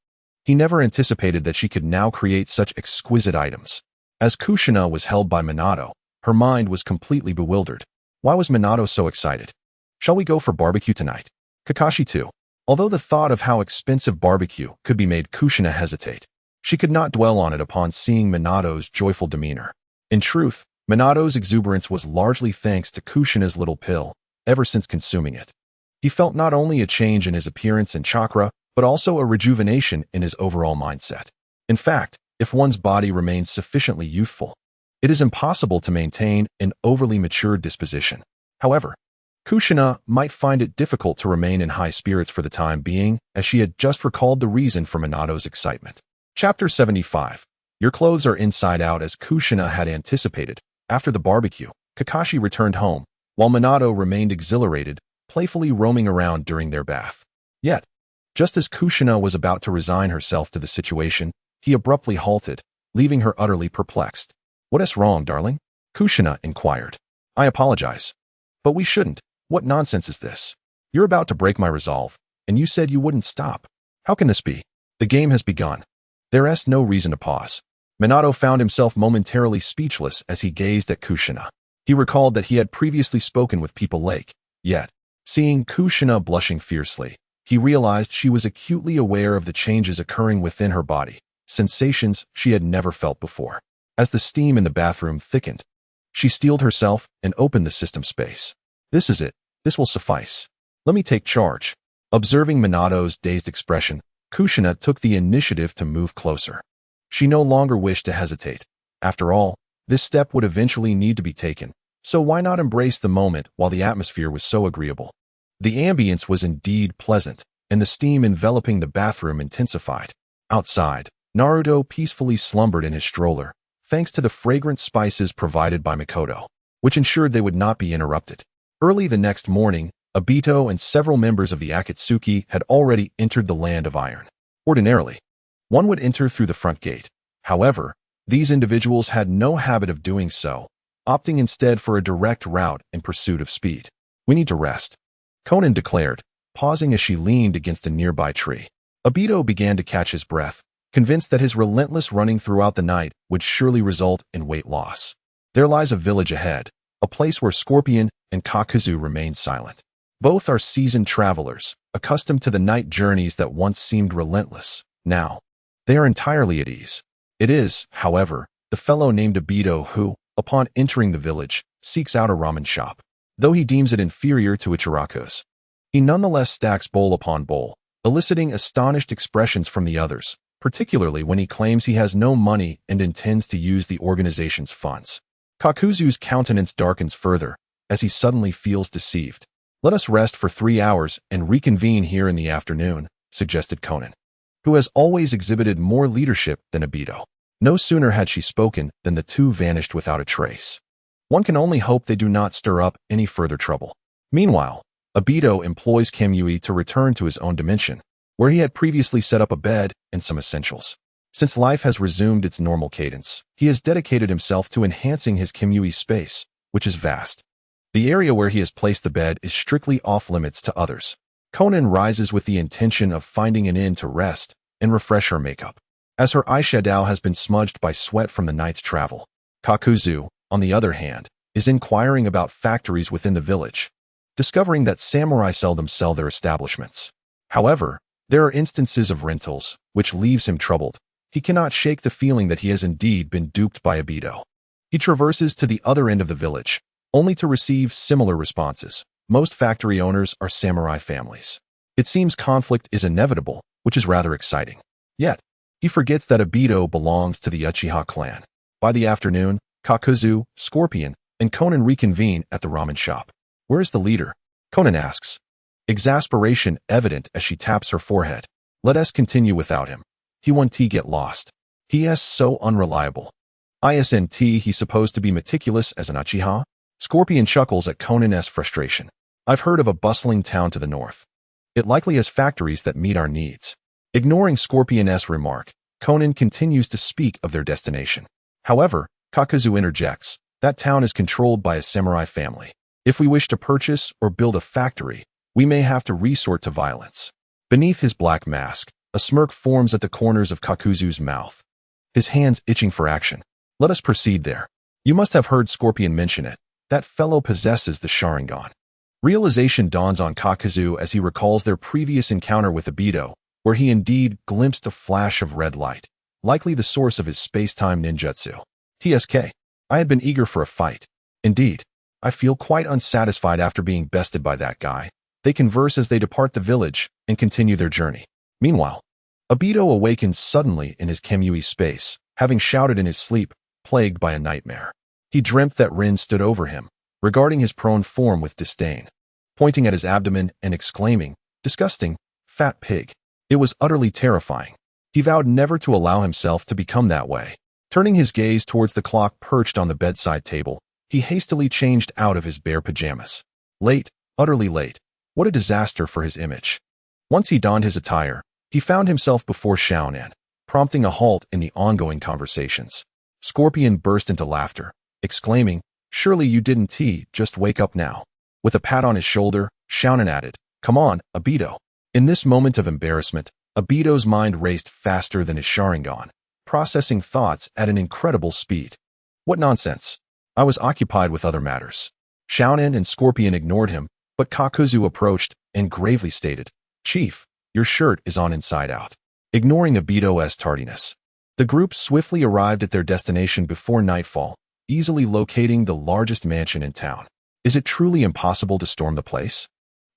He never anticipated that she could now create such exquisite items. As Kushina was held by Minato, her mind was completely bewildered. Why was Minato so excited? Shall we go for barbecue tonight? Kakashi too. Although the thought of how expensive barbecue could be made Kushina hesitate, she could not dwell on it upon seeing Minato's joyful demeanor. In truth, Minato's exuberance was largely thanks to Kushina's little pill, ever since consuming it. He felt not only a change in his appearance and chakra, but also a rejuvenation in his overall mindset. In fact, if one's body remains sufficiently youthful, it is impossible to maintain an overly matured disposition. However, Kushina might find it difficult to remain in high spirits for the time being, as she had just recalled the reason for Minato's excitement. Chapter 75. Your clothes are inside out. As Kushina had anticipated, after the barbecue, Kakashi returned home, while Minato remained exhilarated, playfully roaming around during their bath. Yet, just as Kushina was about to resign herself to the situation, he abruptly halted, leaving her utterly perplexed. What is wrong, darling? Kushina inquired. I apologize. But we shouldn't. What nonsense is this? You're about to break my resolve, and you said you wouldn't stop. How can this be? The game has begun. There is no reason to pause. Minato found himself momentarily speechless as he gazed at Kushina. He recalled that he had previously spoken with People Lake, yet, seeing Kushina blushing fiercely, he realized she was acutely aware of the changes occurring within her body, sensations she had never felt before. As the steam in the bathroom thickened, she steeled herself and opened the system space. This is it. This will suffice. Let me take charge. Observing Minato's dazed expression, Kushina took the initiative to move closer. She no longer wished to hesitate. After all, this step would eventually need to be taken, so why not embrace the moment while the atmosphere was so agreeable? The ambience was indeed pleasant, and the steam enveloping the bathroom intensified. Outside, Naruto peacefully slumbered in his stroller, thanks to the fragrant spices provided by Mikoto, which ensured they would not be interrupted. Early the next morning, Obito and several members of the Akatsuki had already entered the Land of Iron. Ordinarily, one would enter through the front gate. However, these individuals had no habit of doing so, opting instead for a direct route in pursuit of speed. We need to rest, Conan declared, pausing as she leaned against a nearby tree. Obito began to catch his breath, convinced that his relentless running throughout the night would surely result in weight loss. There lies a village ahead, a place where Scorpion and Kakuzu remain silent. Both are seasoned travelers, accustomed to the night journeys that once seemed relentless. Now, they are entirely at ease. It is, however, the fellow named Obito who, upon entering the village, seeks out a ramen shop, though he deems it inferior to Ichiraku's. He nonetheless stacks bowl upon bowl, eliciting astonished expressions from the others, particularly when he claims he has no money and intends to use the organization's funds. Kakuzu's countenance darkens further, as he suddenly feels deceived. "Let us rest for 3 hours and reconvene here in the afternoon," suggested Konan, who has always exhibited more leadership than Aido. No sooner had she spoken than the two vanished without a trace. One can only hope they do not stir up any further trouble. Meanwhile, Aido employs Kamui to return to his own dimension, where he had previously set up a bed and some essentials. Since life has resumed its normal cadence, he has dedicated himself to enhancing his Kamui space, which is vast. The area where he has placed the bed is strictly off-limits to others. Konan rises with the intention of finding an inn to rest and refresh her makeup, as her eyeshadow has been smudged by sweat from the night's travel. Kakuzu, on the other hand, is inquiring about factories within the village, discovering that samurai seldom sell their establishments. However, there are instances of rentals, which leaves him troubled. He cannot shake the feeling that he has indeed been duped by Aido. He traverses to the other end of the village, only to receive similar responses. Most factory owners are samurai families. It seems conflict is inevitable, which is rather exciting. Yet, he forgets that Aido belongs to the Uchiha clan. By the afternoon, Kakuzu, Scorpion, and Konan reconvene at the ramen shop. "Where is the leader?" Konan asks, exasperation evident as she taps her forehead. "Let us continue without him. He won't get lost. He is so unreliable. Isn't he supposed to be meticulous as an Uchiha?" Scorpion chuckles at Konan's frustration. "I've heard of a bustling town to the north. It likely has factories that meet our needs." Ignoring Scorpion's remark, Konan continues to speak of their destination. However, Kakuzu interjects, "That town is controlled by a samurai family. If we wish to purchase or build a factory, we may have to resort to violence." Beneath his black mask, a smirk forms at the corners of Kakuzu's mouth, his hands itching for action. "Let us proceed there. You must have heard Scorpion mention it. That fellow possesses the Sharingan." Realization dawns on Kakuzu as he recalls their previous encounter with Aido, where he indeed glimpsed a flash of red light, likely the source of his space-time ninjutsu. "TSK. I had been eager for a fight. Indeed, I feel quite unsatisfied after being bested by that guy." They converse as they depart the village and continue their journey. Meanwhile, Aido awakens suddenly in his Kamui space, having shouted in his sleep, plagued by a nightmare. He dreamt that Rin stood over him, regarding his prone form with disdain, pointing at his abdomen and exclaiming, "Disgusting, fat pig." It was utterly terrifying. He vowed never to allow himself to become that way. Turning his gaze towards the clock perched on the bedside table, he hastily changed out of his bare pajamas. Late, utterly late. What a disaster for his image. Once he donned his attire, he found himself before Xiaonan, prompting a halt in the ongoing conversations. Scorpion burst into laughter, exclaiming, "Surely you didn't just wake up now." With a pat on his shoulder, Xiaonan added, "Come on, Aido." In this moment of embarrassment, Aido's mind raced faster than his Sharingan, processing thoughts at an incredible speed. "What nonsense. I was occupied with other matters." Xiaonan and Scorpion ignored him, but Kakuzu approached and gravely stated, "Chief, your shirt is on inside out." Ignoring Aido's tardiness, the group swiftly arrived at their destination before nightfall, easily locating the largest mansion in town. Is it truly impossible to storm the place?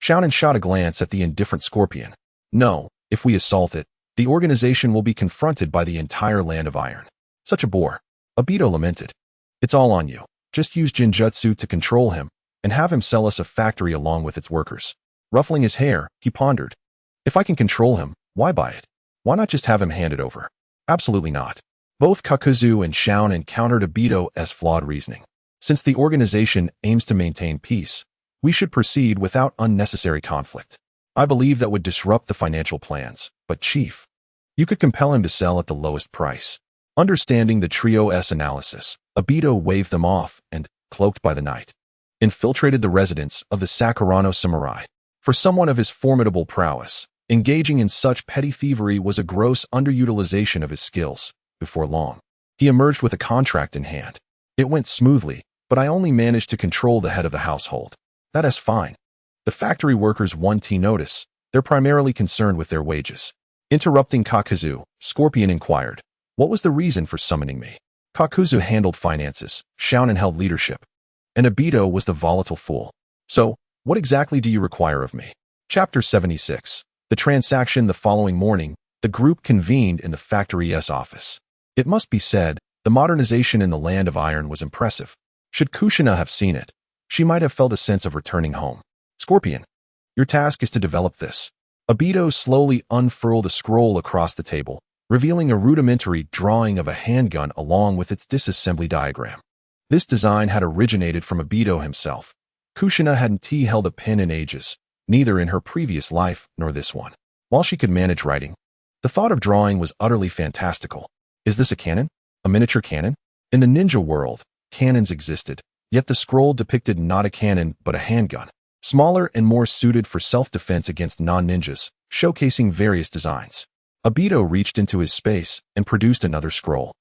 Xiaonan shot a glance at the indifferent Scorpion. "No, if we assault it, the organization will be confronted by the entire land of iron." "Such a bore," Aido lamented. "It's all on you. Just use Jinjutsu to control him, and have him sell us a factory along with its workers." Ruffling his hair, he pondered. "If I can control him, why buy it? Why not just have him handed over?" Absolutely not. Both Kakuzu and Xiaonan countered Aido's flawed reasoning. Since the organization aims to maintain peace, we should proceed without unnecessary conflict. I believe that would disrupt the financial plans, but Chief, you could compel him to sell at the lowest price. Understanding the trio's analysis, Aido waved them off and, cloaked by the night, infiltrated the residence of the Sakurano samurai. For someone of his formidable prowess, engaging in such petty thievery was a gross underutilization of his skills. Before long, he emerged with a contract in hand. It went smoothly, but I only managed to control the head of the household. That is fine. The factory workers won't notice. They're primarily concerned with their wages. Interrupting Kakuzu, Scorpion inquired, "What was the reason for summoning me?" Kakuzu handled finances, Xiaonan held leadership, and Aido was the volatile fool. "So, what exactly do you require of me?" Chapter 76. The transaction. The following morning, the group convened in the factory's office. It must be said, the modernization in the land of iron was impressive. Should Kushina have seen it, she might have felt a sense of returning home. Scorpion, your task is to develop this. Aido slowly unfurled a scroll across the table, revealing a rudimentary drawing of a handgun along with its disassembly diagram. This design had originated from Aido himself. Kushina hadn't held a pen in ages, neither in her previous life nor this one. While she could manage writing, the thought of drawing was utterly fantastical. Is this a cannon? A miniature cannon? In the ninja world, cannons existed, yet the scroll depicted not a cannon but a handgun, smaller and more suited for self-defense against non-ninjas, showcasing various designs. Aido reached into his space and produced another scroll,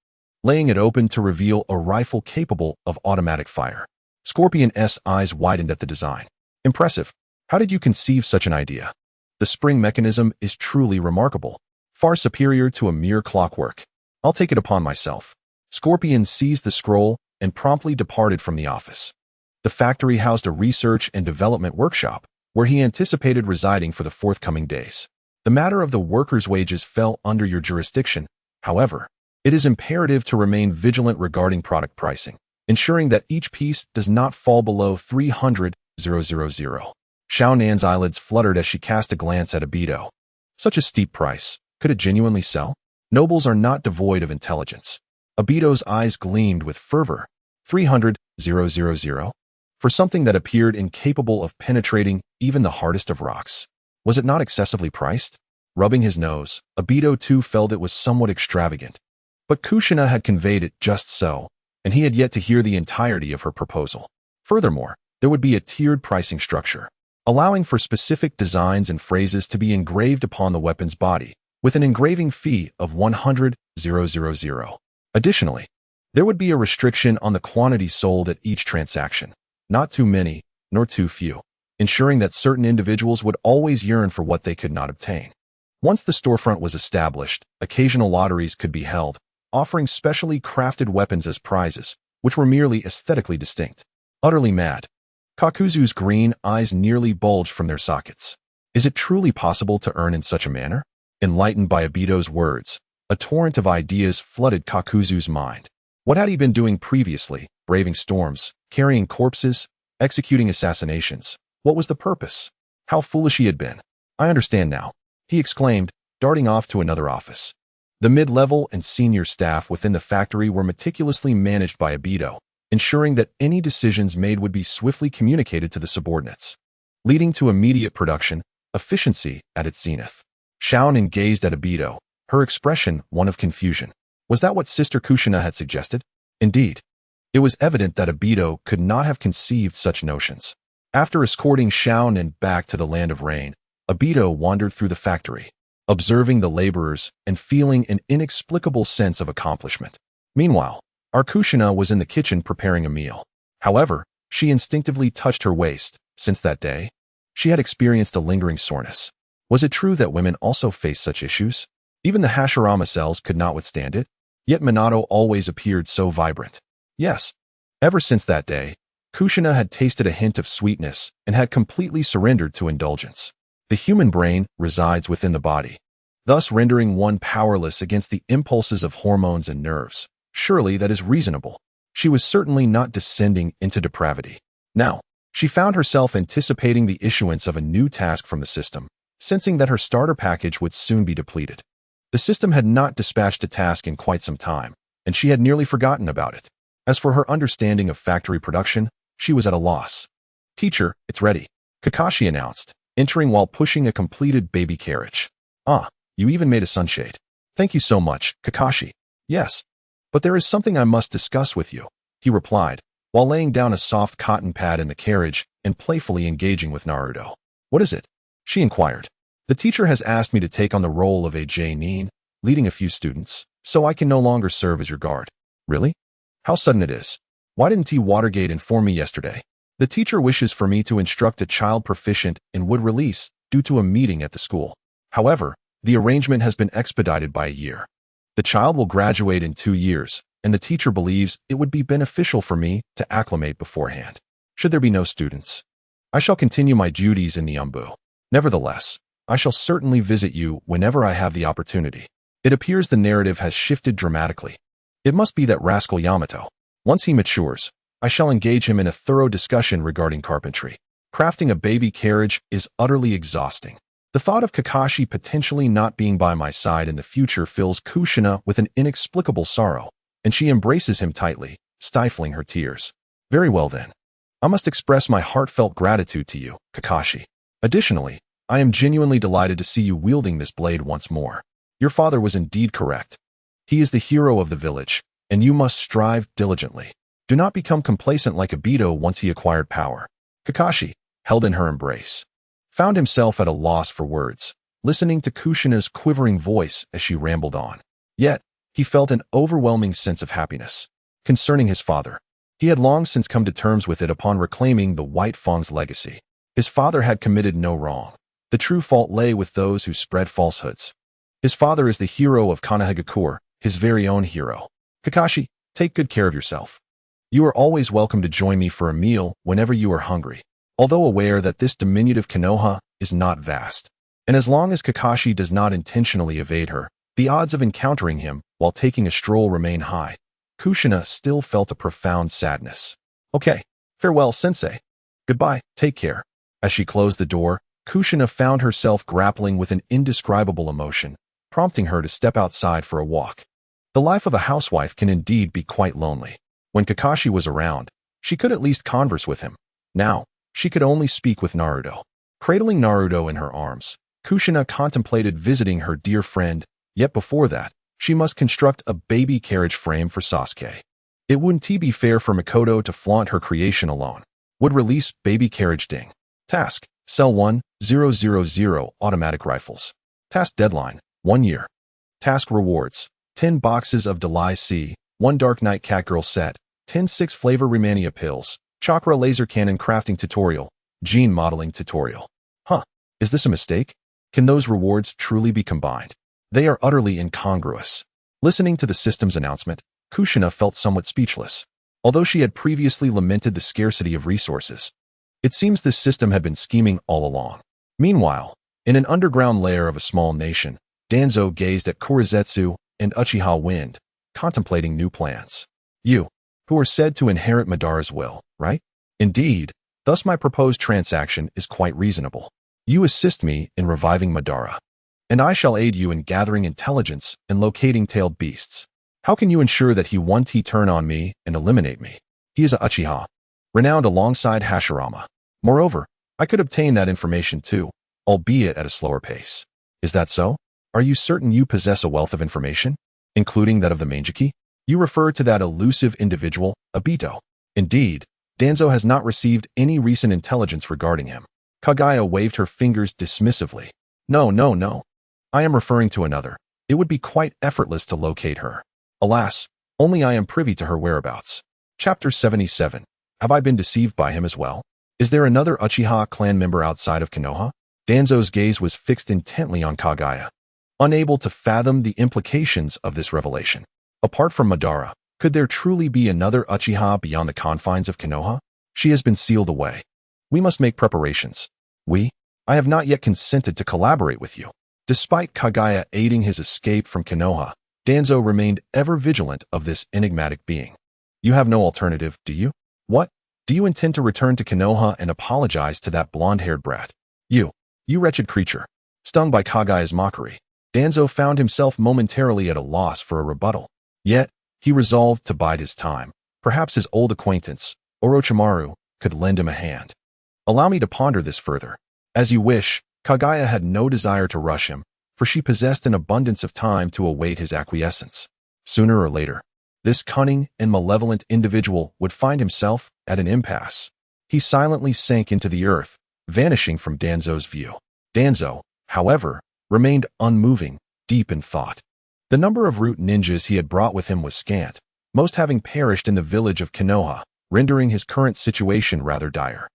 laying it open to reveal a rifle capable of automatic fire. Scorpion's eyes widened at the design. Impressive. How did you conceive such an idea? The spring mechanism is truly remarkable, far superior to a mere clockwork. I'll take it upon myself. Scorpion seized the scroll and promptly departed from the office. The factory housed a research and development workshop, where he anticipated residing for the forthcoming days. The matter of the workers' wages fell under your jurisdiction. However, it is imperative to remain vigilant regarding product pricing, ensuring that each piece does not fall below 300,000. Xiao Nan's eyelids fluttered as she cast a glance at Aido. Such a steep price. Could it genuinely sell? Nobles are not devoid of intelligence. Aido's eyes gleamed with fervor. 300,000? For something that appeared incapable of penetrating even the hardest of rocks. Was it not excessively priced? Rubbing his nose, Aido too felt it was somewhat extravagant. But Kushina had conveyed it just so, and he had yet to hear the entirety of her proposal. Furthermore, there would be a tiered pricing structure, allowing for specific designs and phrases to be engraved upon the weapon's body, with an engraving fee of 100,000. Additionally, there would be a restriction on the quantity sold at each transaction, not too many, nor too few, ensuring that certain individuals would always yearn for what they could not obtain. Once the storefront was established, occasional lotteries could be held, offering specially crafted weapons as prizes, which were merely aesthetically distinct. Utterly mad. Kakuzu's green eyes nearly bulged from their sockets. Is it truly possible to earn in such a manner? Enlightened by Aido's words, a torrent of ideas flooded Kakuzu's mind. What had he been doing previously? Braving storms, carrying corpses, executing assassinations. What was the purpose? How foolish he had been. I understand now, he exclaimed, darting off to another office. The mid-level and senior staff within the factory were meticulously managed by Aido, ensuring that any decisions made would be swiftly communicated to the subordinates, leading to immediate production, efficiency at its zenith. Xiao Nan gazed at Aido, her expression one of confusion. Was that what Sister Kushina had suggested? Indeed. It was evident that Aido could not have conceived such notions. After escorting Xiao Nan back to the land of rain, Aido wandered through the factory, observing the laborers and feeling an inexplicable sense of accomplishment. Meanwhile, our Kushina was in the kitchen preparing a meal. However, she instinctively touched her waist. Since that day, she had experienced a lingering soreness. Was it true that women also faced such issues? Even the Hashirama cells could not withstand it, yet Minato always appeared so vibrant. Yes, ever since that day, Kushina had tasted a hint of sweetness and had completely surrendered to indulgence. The human brain resides within the body, thus rendering one powerless against the impulses of hormones and nerves. Surely that is reasonable. She was certainly not descending into depravity. Now, she found herself anticipating the issuance of a new task from the system, sensing that her starter package would soon be depleted. The system had not dispatched a task in quite some time, and she had nearly forgotten about it. As for her understanding of factory production, she was at a loss. Teacher, it's ready, Kakashi announced, entering while pushing a completed baby carriage. Ah, you even made a sunshade. Thank you so much, Kakashi. Yes, but there is something I must discuss with you, he replied, while laying down a soft cotton pad in the carriage and playfully engaging with Naruto. What is it? She inquired. The teacher has asked me to take on the role of a J-nin, leading a few students, so I can no longer serve as your guard. Really? How sudden it is. Why didn't T. Watergate inform me yesterday? The teacher wishes for me to instruct a child proficient in wood release due to a meeting at the school. However, the arrangement has been expedited by a year. The child will graduate in 2 years, and the teacher believes it would be beneficial for me to acclimate beforehand. Should there be no students, I shall continue my duties in the umbu. Nevertheless, I shall certainly visit you whenever I have the opportunity. It appears the narrative has shifted dramatically. It must be that rascal Yamato. Once he matures, I shall engage him in a thorough discussion regarding carpentry. Crafting a baby carriage is utterly exhausting. The thought of Kakashi potentially not being by my side in the future fills Kushina with an inexplicable sorrow, and she embraces him tightly, stifling her tears. Very well then. I must express my heartfelt gratitude to you, Kakashi. Additionally, I am genuinely delighted to see you wielding this blade once more. Your father was indeed correct. He is the hero of the village, and you must strive diligently. Do not become complacent like Aido once he acquired power. Kakashi, held in her embrace, found himself at a loss for words, listening to Kushina's quivering voice as she rambled on. Yet, he felt an overwhelming sense of happiness. Concerning his father, he had long since come to terms with it upon reclaiming the White Fang's legacy. His father had committed no wrong. The true fault lay with those who spread falsehoods. His father is the hero of Konohagakure, his very own hero. Kakashi, take good care of yourself. You are always welcome to join me for a meal whenever you are hungry, although aware that this diminutive Konoha is not vast. And as long as Kakashi does not intentionally evade her, the odds of encountering him while taking a stroll remain high. Kushina still felt a profound sadness. Okay, farewell, sensei. Goodbye, take care. As she closed the door, Kushina found herself grappling with an indescribable emotion, prompting her to step outside for a walk. The life of a housewife can indeed be quite lonely. When Kakashi was around, she could at least converse with him. Now, she could only speak with Naruto. Cradling Naruto in her arms, Kushina contemplated visiting her dear friend, yet before that, she must construct a baby carriage frame for Sasuke. It wouldn't be fair for Mikoto to flaunt her creation alone. Would release baby carriage ding. Task, Cell 1000 automatic rifles. Task deadline, 1 year. Task rewards, 10 boxes of Delay C, 1 Dark Knight Catgirl set, 10 6-flavor Remania pills, Chakra laser cannon crafting tutorial, gene modeling tutorial. Huh, is this a mistake? Can those rewards truly be combined? They are utterly incongruous. Listening to the system's announcement, Kushina felt somewhat speechless. Although she had previously lamented the scarcity of resources, it seems this system had been scheming all along. Meanwhile, in an underground lair of a small nation, Danzo gazed at Kurizetsu and Uchiha Wind, contemplating new plans. You, who are said to inherit Madara's will, right? Indeed, thus my proposed transaction is quite reasonable. You assist me in reviving Madara, and I shall aid you in gathering intelligence and locating tailed beasts. How can you ensure that he won't turn on me and eliminate me? He is a Uchiha, renowned alongside Hashirama. Moreover, I could obtain that information too, albeit at a slower pace. Is that so? Are you certain you possess a wealth of information, including that of the Mangeki? You refer to that elusive individual, Aido. Indeed, Danzo has not received any recent intelligence regarding him. Kaguya waved her fingers dismissively. No. I am referring to another. It would be quite effortless to locate her. Alas, only I am privy to her whereabouts. Chapter 77. Have I been deceived by him as well? Is there another Uchiha clan member outside of Konoha? Danzo's gaze was fixed intently on Kaguya, unable to fathom the implications of this revelation. Apart from Madara, could there truly be another Uchiha beyond the confines of Konoha? She has been sealed away. We must make preparations. I have not yet consented to collaborate with you. Despite Kaguya aiding his escape from Konoha, Danzo remained ever vigilant of this enigmatic being. You have no alternative, do you? What? Do you intend to return to Konoha and apologize to that blonde-haired brat? You wretched creature. Stung by Kaguya's mockery, Danzo found himself momentarily at a loss for a rebuttal. Yet, he resolved to bide his time. Perhaps his old acquaintance, Orochimaru, could lend him a hand. Allow me to ponder this further. As you wish. Kaguya had no desire to rush him, for she possessed an abundance of time to await his acquiescence. Sooner or later, this cunning and malevolent individual would find himself at an impasse. He silently sank into the earth, vanishing from Danzo's view. Danzo, however, remained unmoving, deep in thought. The number of root ninjas he had brought with him was scant, most having perished in the village of Konoha, rendering his current situation rather dire.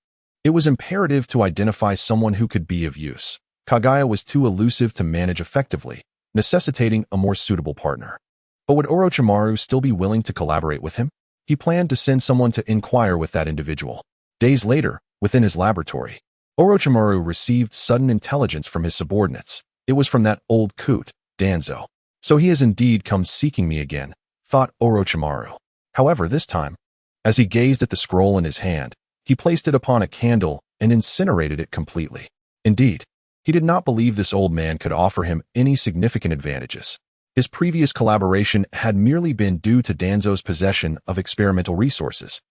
It was imperative to identify someone who could be of use. Kaguya was too elusive to manage effectively, necessitating a more suitable partner. But would Orochimaru still be willing to collaborate with him? He planned to send someone to inquire with that individual. Days later, within his laboratory, Orochimaru received sudden intelligence from his subordinates. It was from that old coot, Danzo. So he has indeed come seeking me again, thought Orochimaru. However, this time, as he gazed at the scroll in his hand, he placed it upon a candle and incinerated it completely. Indeed, he did not believe this old man could offer him any significant advantages. His previous collaboration had merely been due to Danzo's possession of experimental resources,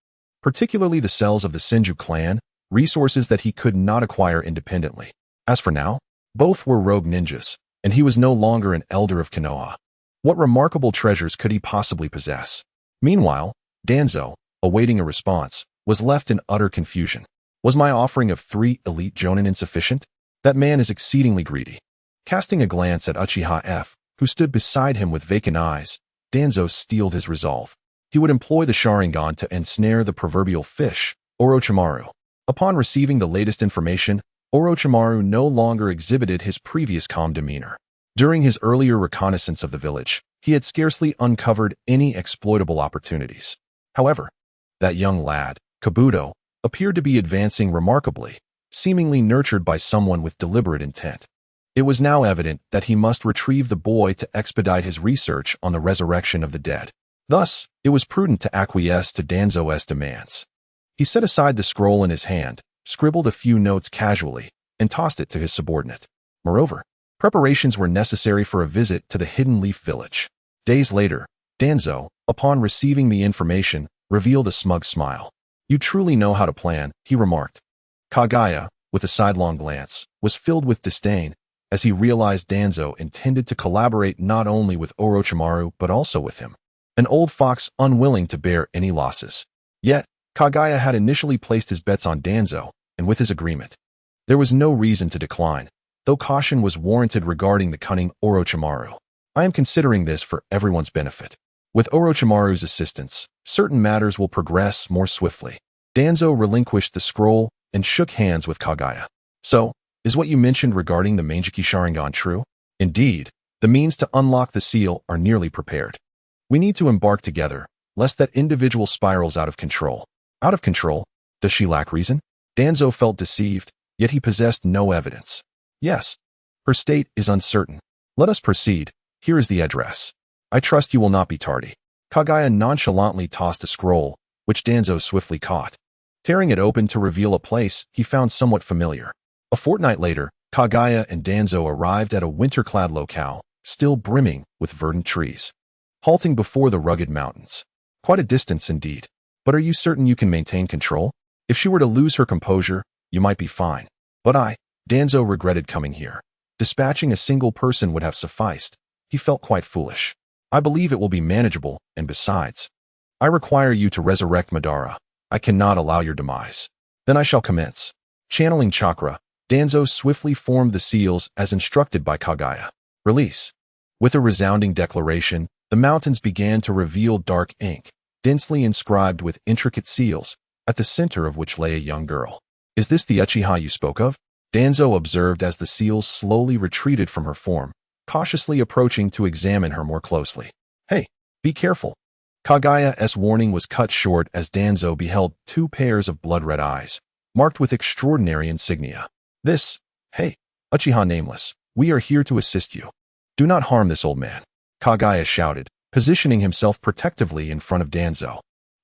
particularly the cells of the Senju clan, resources that he could not acquire independently. As for now, both were rogue ninjas, and he was no longer an elder of Konoha. What remarkable treasures could he possibly possess? Meanwhile, Danzo, awaiting a response, was left in utter confusion. Was my offering of 3 elite jonin insufficient? That man is exceedingly greedy. Casting a glance at Uchiha F, who stood beside him with vacant eyes, Danzo steeled his resolve. He would employ the Sharingan to ensnare the proverbial fish, Orochimaru. Upon receiving the latest information, Orochimaru no longer exhibited his previous calm demeanor. During his earlier reconnaissance of the village, he had scarcely uncovered any exploitable opportunities. However, that young lad, Kabuto, appeared to be advancing remarkably, seemingly nurtured by someone with deliberate intent. It was now evident that he must retrieve the boy to expedite his research on the resurrection of the dead. Thus, it was prudent to acquiesce to Danzo's demands. He set aside the scroll in his hand, scribbled a few notes casually, and tossed it to his subordinate. Moreover, preparations were necessary for a visit to the Hidden Leaf village. Days later, Danzo, upon receiving the information, revealed a smug smile. "You truly know how to plan," he remarked. Kaguya, with a sidelong glance, was filled with disdain as he realized Danzo intended to collaborate not only with Orochimaru but also with him. An old fox unwilling to bear any losses. Yet, Kaguya had initially placed his bets on Danzo, and with his agreement, there was no reason to decline, though caution was warranted regarding the cunning Orochimaru. I am considering this for everyone's benefit. With Orochimaru's assistance, certain matters will progress more swiftly. Danzo relinquished the scroll and shook hands with Kaguya. So, is what you mentioned regarding the Manjiki Sharingan true? Indeed, the means to unlock the seal are nearly prepared. We need to embark together, lest that individual spirals out of control. Out of control? Does she lack reason? Danzo felt deceived, yet he possessed no evidence. Yes, her state is uncertain. Let us proceed. Here is the address. I trust you will not be tardy. Kaguya nonchalantly tossed a scroll, which Danzo swiftly caught. Tearing it open to reveal a place he found somewhat familiar. A fortnight later, Kaguya and Danzo arrived at a winter-clad locale, still brimming with verdant trees. Halting before the rugged mountains. Quite a distance indeed. But are you certain you can maintain control? If she were to lose her composure, you might be fine. But Danzo regretted coming here. Dispatching a single person would have sufficed. He felt quite foolish. I believe it will be manageable, and besides, I require you to resurrect Madara. I cannot allow your demise. Then I shall commence. Channeling chakra, Danzo swiftly formed the seals as instructed by Kaguya. Release. With a resounding declaration, the mountains began to reveal dark ink, densely inscribed with intricate seals, at the center of which lay a young girl. Is this the Uchiha you spoke of? Danzo observed as the seals slowly retreated from her form, cautiously approaching to examine her more closely. Hey, be careful. Kaguya's warning was cut short as Danzo beheld 2 pairs of blood-red eyes, marked with extraordinary insignia. Hey, Uchiha Nameless, we are here to assist you. Do not harm this old man, Kaguya shouted, positioning himself protectively in front of Danzo,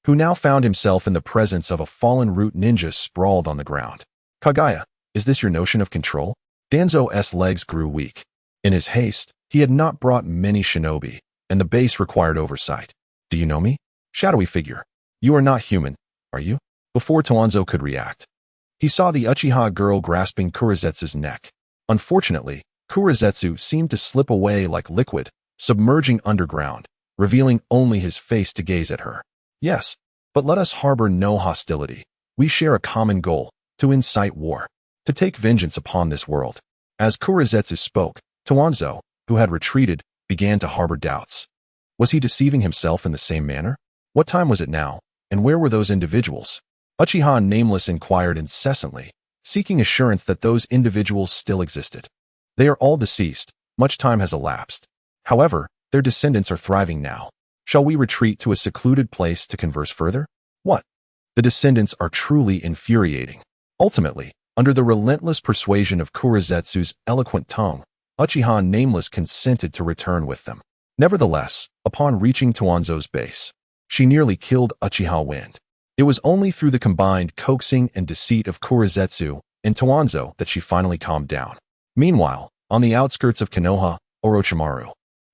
who now found himself in the presence of a fallen root ninja sprawled on the ground. Kaguya, is this your notion of control? Danzo's legs grew weak. In his haste, he had not brought many shinobi, and the base required oversight. Do you know me? Shadowy figure. You are not human, are you? Before Danzo could react, he saw the Uchiha girl grasping Kurizetsu's neck. Unfortunately, Kurizetsu seemed to slip away like liquid, submerging underground, revealing only his face to gaze at her. Yes, but let us harbor no hostility. We share a common goal, to incite war, to take vengeance upon this world. As Kurizetsu spoke, Danzo, who had retreated, began to harbor doubts. Was he deceiving himself in the same manner? What time was it now, and where were those individuals? Uchiha Nameless inquired incessantly, seeking assurance that those individuals still existed. They are all deceased, much time has elapsed. However, their descendants are thriving now. Shall we retreat to a secluded place to converse further? What? The descendants are truly infuriating. Ultimately, Under the relentless persuasion of Kurizetsu's eloquent tongue, Uchiha Nameless consented to return with them. Nevertheless, upon reaching Danzo's base, she nearly killed Uchiha Wind. It was only through the combined coaxing and deceit of Kurizetsu and Danzo that she finally calmed down. Meanwhile, on the outskirts of Konoha, Orochimaru,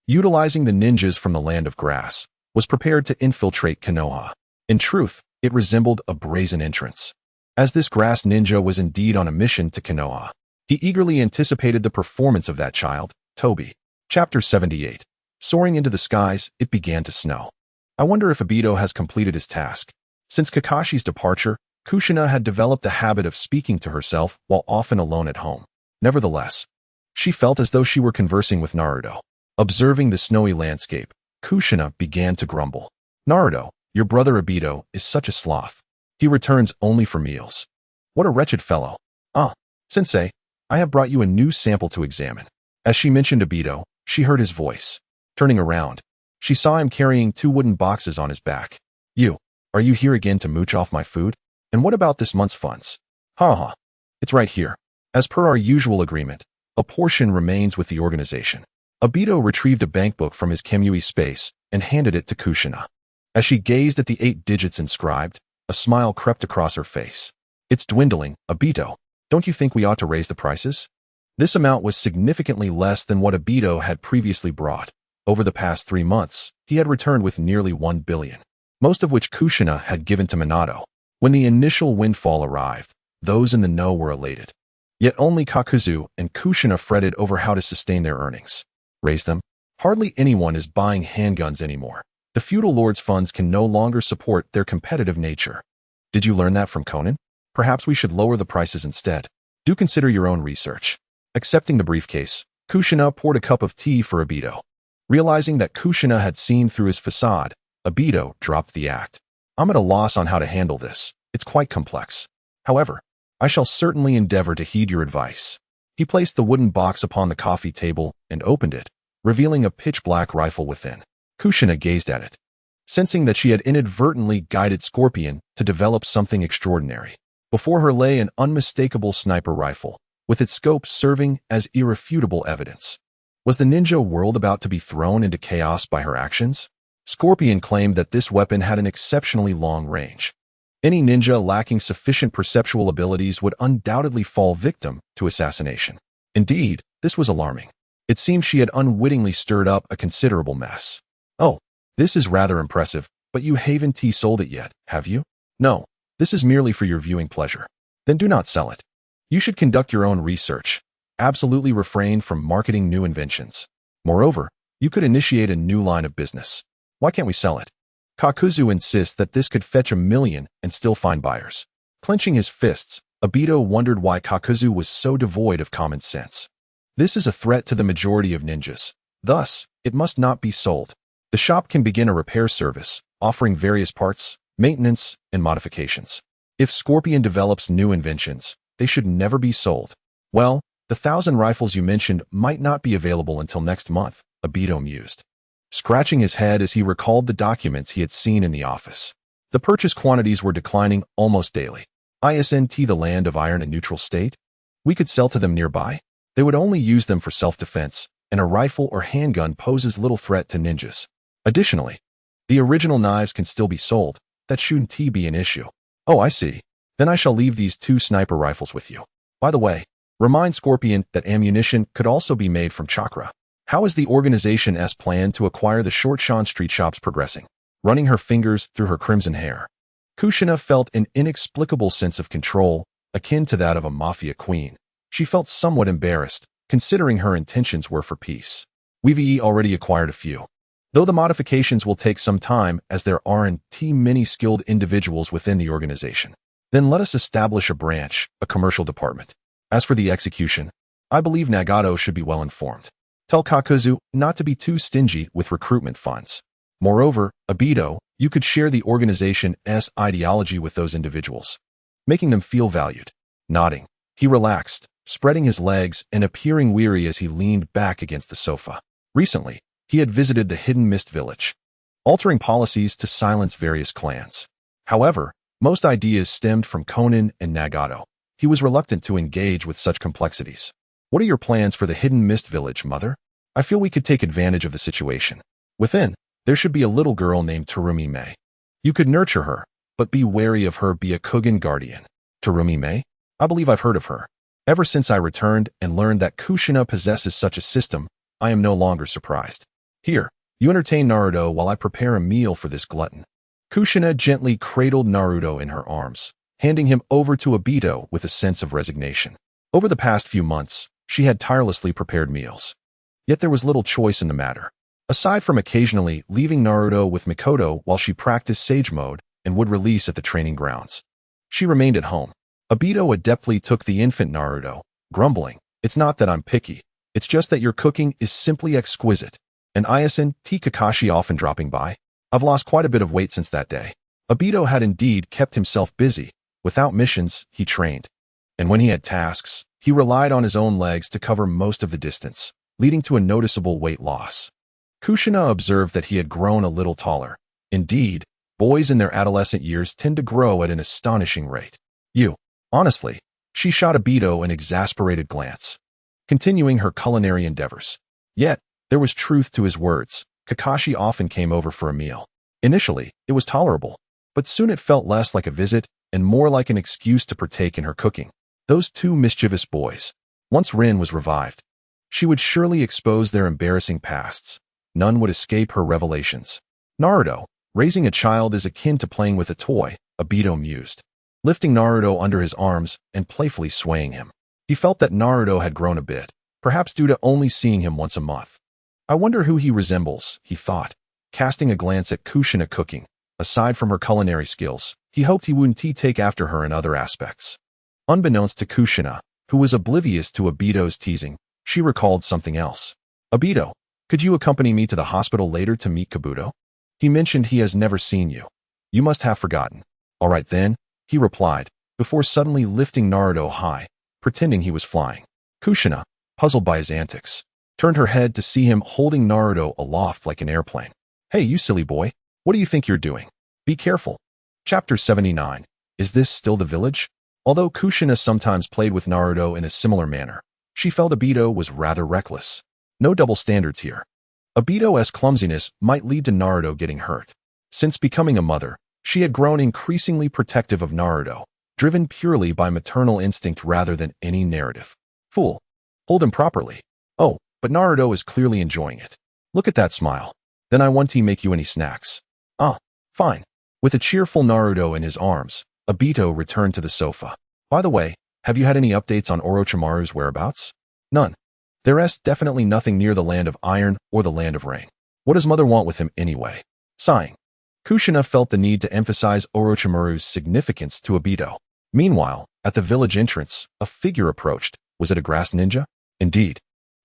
utilizing the ninjas from the Land of Grass, was prepared to infiltrate Konoha. In truth, it resembled a brazen entrance. As this grass ninja was indeed on a mission to Konoha, he eagerly anticipated the performance of that child, Toby. Chapter 78. Soaring into the skies, it began to snow. I wonder if Aido has completed his task. Since Kakashi's departure, Kushina had developed a habit of speaking to herself while often alone at home. Nevertheless, she felt as though she were conversing with Naruto. Observing the snowy landscape, Kushina began to grumble. Naruto, your brother Aido is such a sloth. He returns only for meals. What a wretched fellow. Ah, sensei, I have brought you a new sample to examine. As she mentioned Aido, she heard his voice. Turning around, she saw him carrying 2 wooden boxes on his back. Are you here again to mooch off my food? And what about this month's funds? Ha. It's right here. As per our usual agreement, a portion remains with the organization. Aido retrieved a bankbook from his Kemui space and handed it to Kushina. As she gazed at the 8 digits inscribed, a smile crept across her face. It's dwindling, Aido. Don't you think we ought to raise the prices? This amount was significantly less than what Aido had previously brought. Over the past 3 months, he had returned with nearly 1 billion, most of which Kushina had given to Minato. When the initial windfall arrived, those in the know were elated. Yet only Kakuzu and Kushina fretted over how to sustain their earnings. Raise them? Hardly anyone is buying handguns anymore. The feudal lords' funds can no longer support their competitive nature. Did you learn that from Conan? Perhaps we should lower the prices instead. Do consider your own research. Accepting the briefcase, Kushina poured a cup of tea for Aido. Realizing that Kushina had seen through his facade, Aido dropped the act. I'm at a loss on how to handle this. It's quite complex. However, I shall certainly endeavor to heed your advice. He placed the wooden box upon the coffee table and opened it, revealing a pitch-black rifle within. Kushina gazed at it, sensing that she had inadvertently guided Scorpion to develop something extraordinary. Before her lay an unmistakable sniper rifle, with its scope serving as irrefutable evidence. Was the ninja world about to be thrown into chaos by her actions? Scorpion claimed that this weapon had an exceptionally long range. Any ninja lacking sufficient perceptual abilities would undoubtedly fall victim to assassination. Indeed, this was alarming. It seemed she had unwittingly stirred up a considerable mess. Oh, this is rather impressive, but you haven't sold it yet, have you? No, this is merely for your viewing pleasure. Then do not sell it. You should conduct your own research. Absolutely refrain from marketing new inventions. Moreover, you could initiate a new line of business. Why can't we sell it? Kakuzu insists that this could fetch 1 million and still find buyers. Clenching his fists, Aido wondered why Kakuzu was so devoid of common sense. This is a threat to the majority of ninjas. Thus, it must not be sold. The shop can begin a repair service, offering various parts, maintenance, and modifications. If Scorpion develops new inventions, they should never be sold. Well, the 1,000 rifles you mentioned might not be available until next month, Aido mused, scratching his head as he recalled the documents he had seen in the office. The purchase quantities were declining almost daily. Isn't the land of iron a neutral state? We could sell to them nearby. They would only use them for self-defense, and a rifle or handgun poses little threat to ninjas. Additionally, the original knives can still be sold. That shouldn't be an issue. Oh, I see. Then I shall leave these 2 sniper rifles with you. By the way, remind Scorpion that ammunition could also be made from chakra. How is the organization's plan to acquire the Shortshan street shops progressing? Running her fingers through her crimson hair, Kushina felt an inexplicable sense of control, akin to that of a mafia queen. She felt somewhat embarrassed, considering her intentions were for peace. We've already acquired a few, though the modifications will take some time as there aren't many skilled individuals within the organization. Then let us establish a branch, a commercial department. As for the execution, I believe Nagato should be well informed. Tell Kakuzu not to be too stingy with recruitment funds. Moreover, Aido, you could share the organization's ideology with those individuals, making them feel valued. Nodding, he relaxed, spreading his legs and appearing weary as he leaned back against the sofa. Recently, he had visited the Hidden Mist village, altering policies to silence various clans. However, most ideas stemmed from Conan and Nagato. he was reluctant to engage with such complexities. What are your plans for the Hidden Mist Village, Mother? I feel we could take advantage of the situation. Within, there should be a little girl named Terumi Mei. You could nurture her, but be wary of her Byakugan guardian. Terumi Mei? I believe I've heard of her. Ever since I returned and learned that Kushina possesses such a system, I am no longer surprised. Here, you entertain Naruto while I prepare a meal for this glutton. Kushina gently cradled Naruto in her arms, handing him over to Aido with a sense of resignation. Over the past few months, she had tirelessly prepared meals. Yet there was little choice in the matter. Aside from occasionally leaving Naruto with Mikoto while she practiced Sage Mode and would release at the training grounds, she remained at home. Aido adeptly took the infant Naruto, grumbling, "It's not that I'm picky. It's just that your cooking is simply exquisite." And Iasen T. Kakashi often dropping by. I've lost quite a bit of weight since that day. Aido had indeed kept himself busy. Without missions, he trained. And when he had tasks, he relied on his own legs to cover most of the distance, leading to a noticeable weight loss. Kushina observed that he had grown a little taller. Indeed, boys in their adolescent years tend to grow at an astonishing rate. Honestly, she shot Aido an exasperated glance, continuing her culinary endeavors. Yet, there was truth to his words. Kakashi often came over for a meal. Initially, it was tolerable, but soon it felt less like a visit and more like an excuse to partake in her cooking. Those two mischievous boys. Once Rin was revived, she would surely expose their embarrassing pasts. None would escape her revelations. Naruto, raising a child is akin to playing with a toy, Aido mused, lifting Naruto under his arms and playfully swaying him. He felt that Naruto had grown a bit, perhaps due to only seeing him once a month. I wonder who he resembles, he thought, casting a glance at Kushina cooking. Aside from her culinary skills, he hoped he wouldn't take after her in other aspects. Unbeknownst to Kushina, who was oblivious to Aido's teasing, she recalled something else. Aido, could you accompany me to the hospital later to meet Kabuto? He mentioned he has never seen you. You must have forgotten. All right then, he replied, before suddenly lifting Naruto high, pretending he was flying. Kushina, puzzled by his antics, turned her head to see him holding Naruto aloft like an airplane. Hey, you silly boy, what do you think you're doing? Be careful. Chapter 79. Is this still the village? Although Kushina sometimes played with Naruto in a similar manner, she felt Aido was rather reckless. No double standards here. Aido's clumsiness might lead to Naruto getting hurt. Since becoming a mother, she had grown increasingly protective of Naruto, driven purely by maternal instinct rather than any narrative. Fool. Hold him properly. Oh, but Naruto is clearly enjoying it. Look at that smile. Then I want to make you any snacks. Ah, fine. With a cheerful Naruto in his arms, Aido returned to the sofa. By the way, have you had any updates on Orochimaru's whereabouts? None. There's definitely nothing near the land of iron or the land of rain. What does mother want with him anyway? Sighing, Kushina felt the need to emphasize Orochimaru's significance to Aido. Meanwhile, at the village entrance, a figure approached. Was it a grass ninja? Indeed.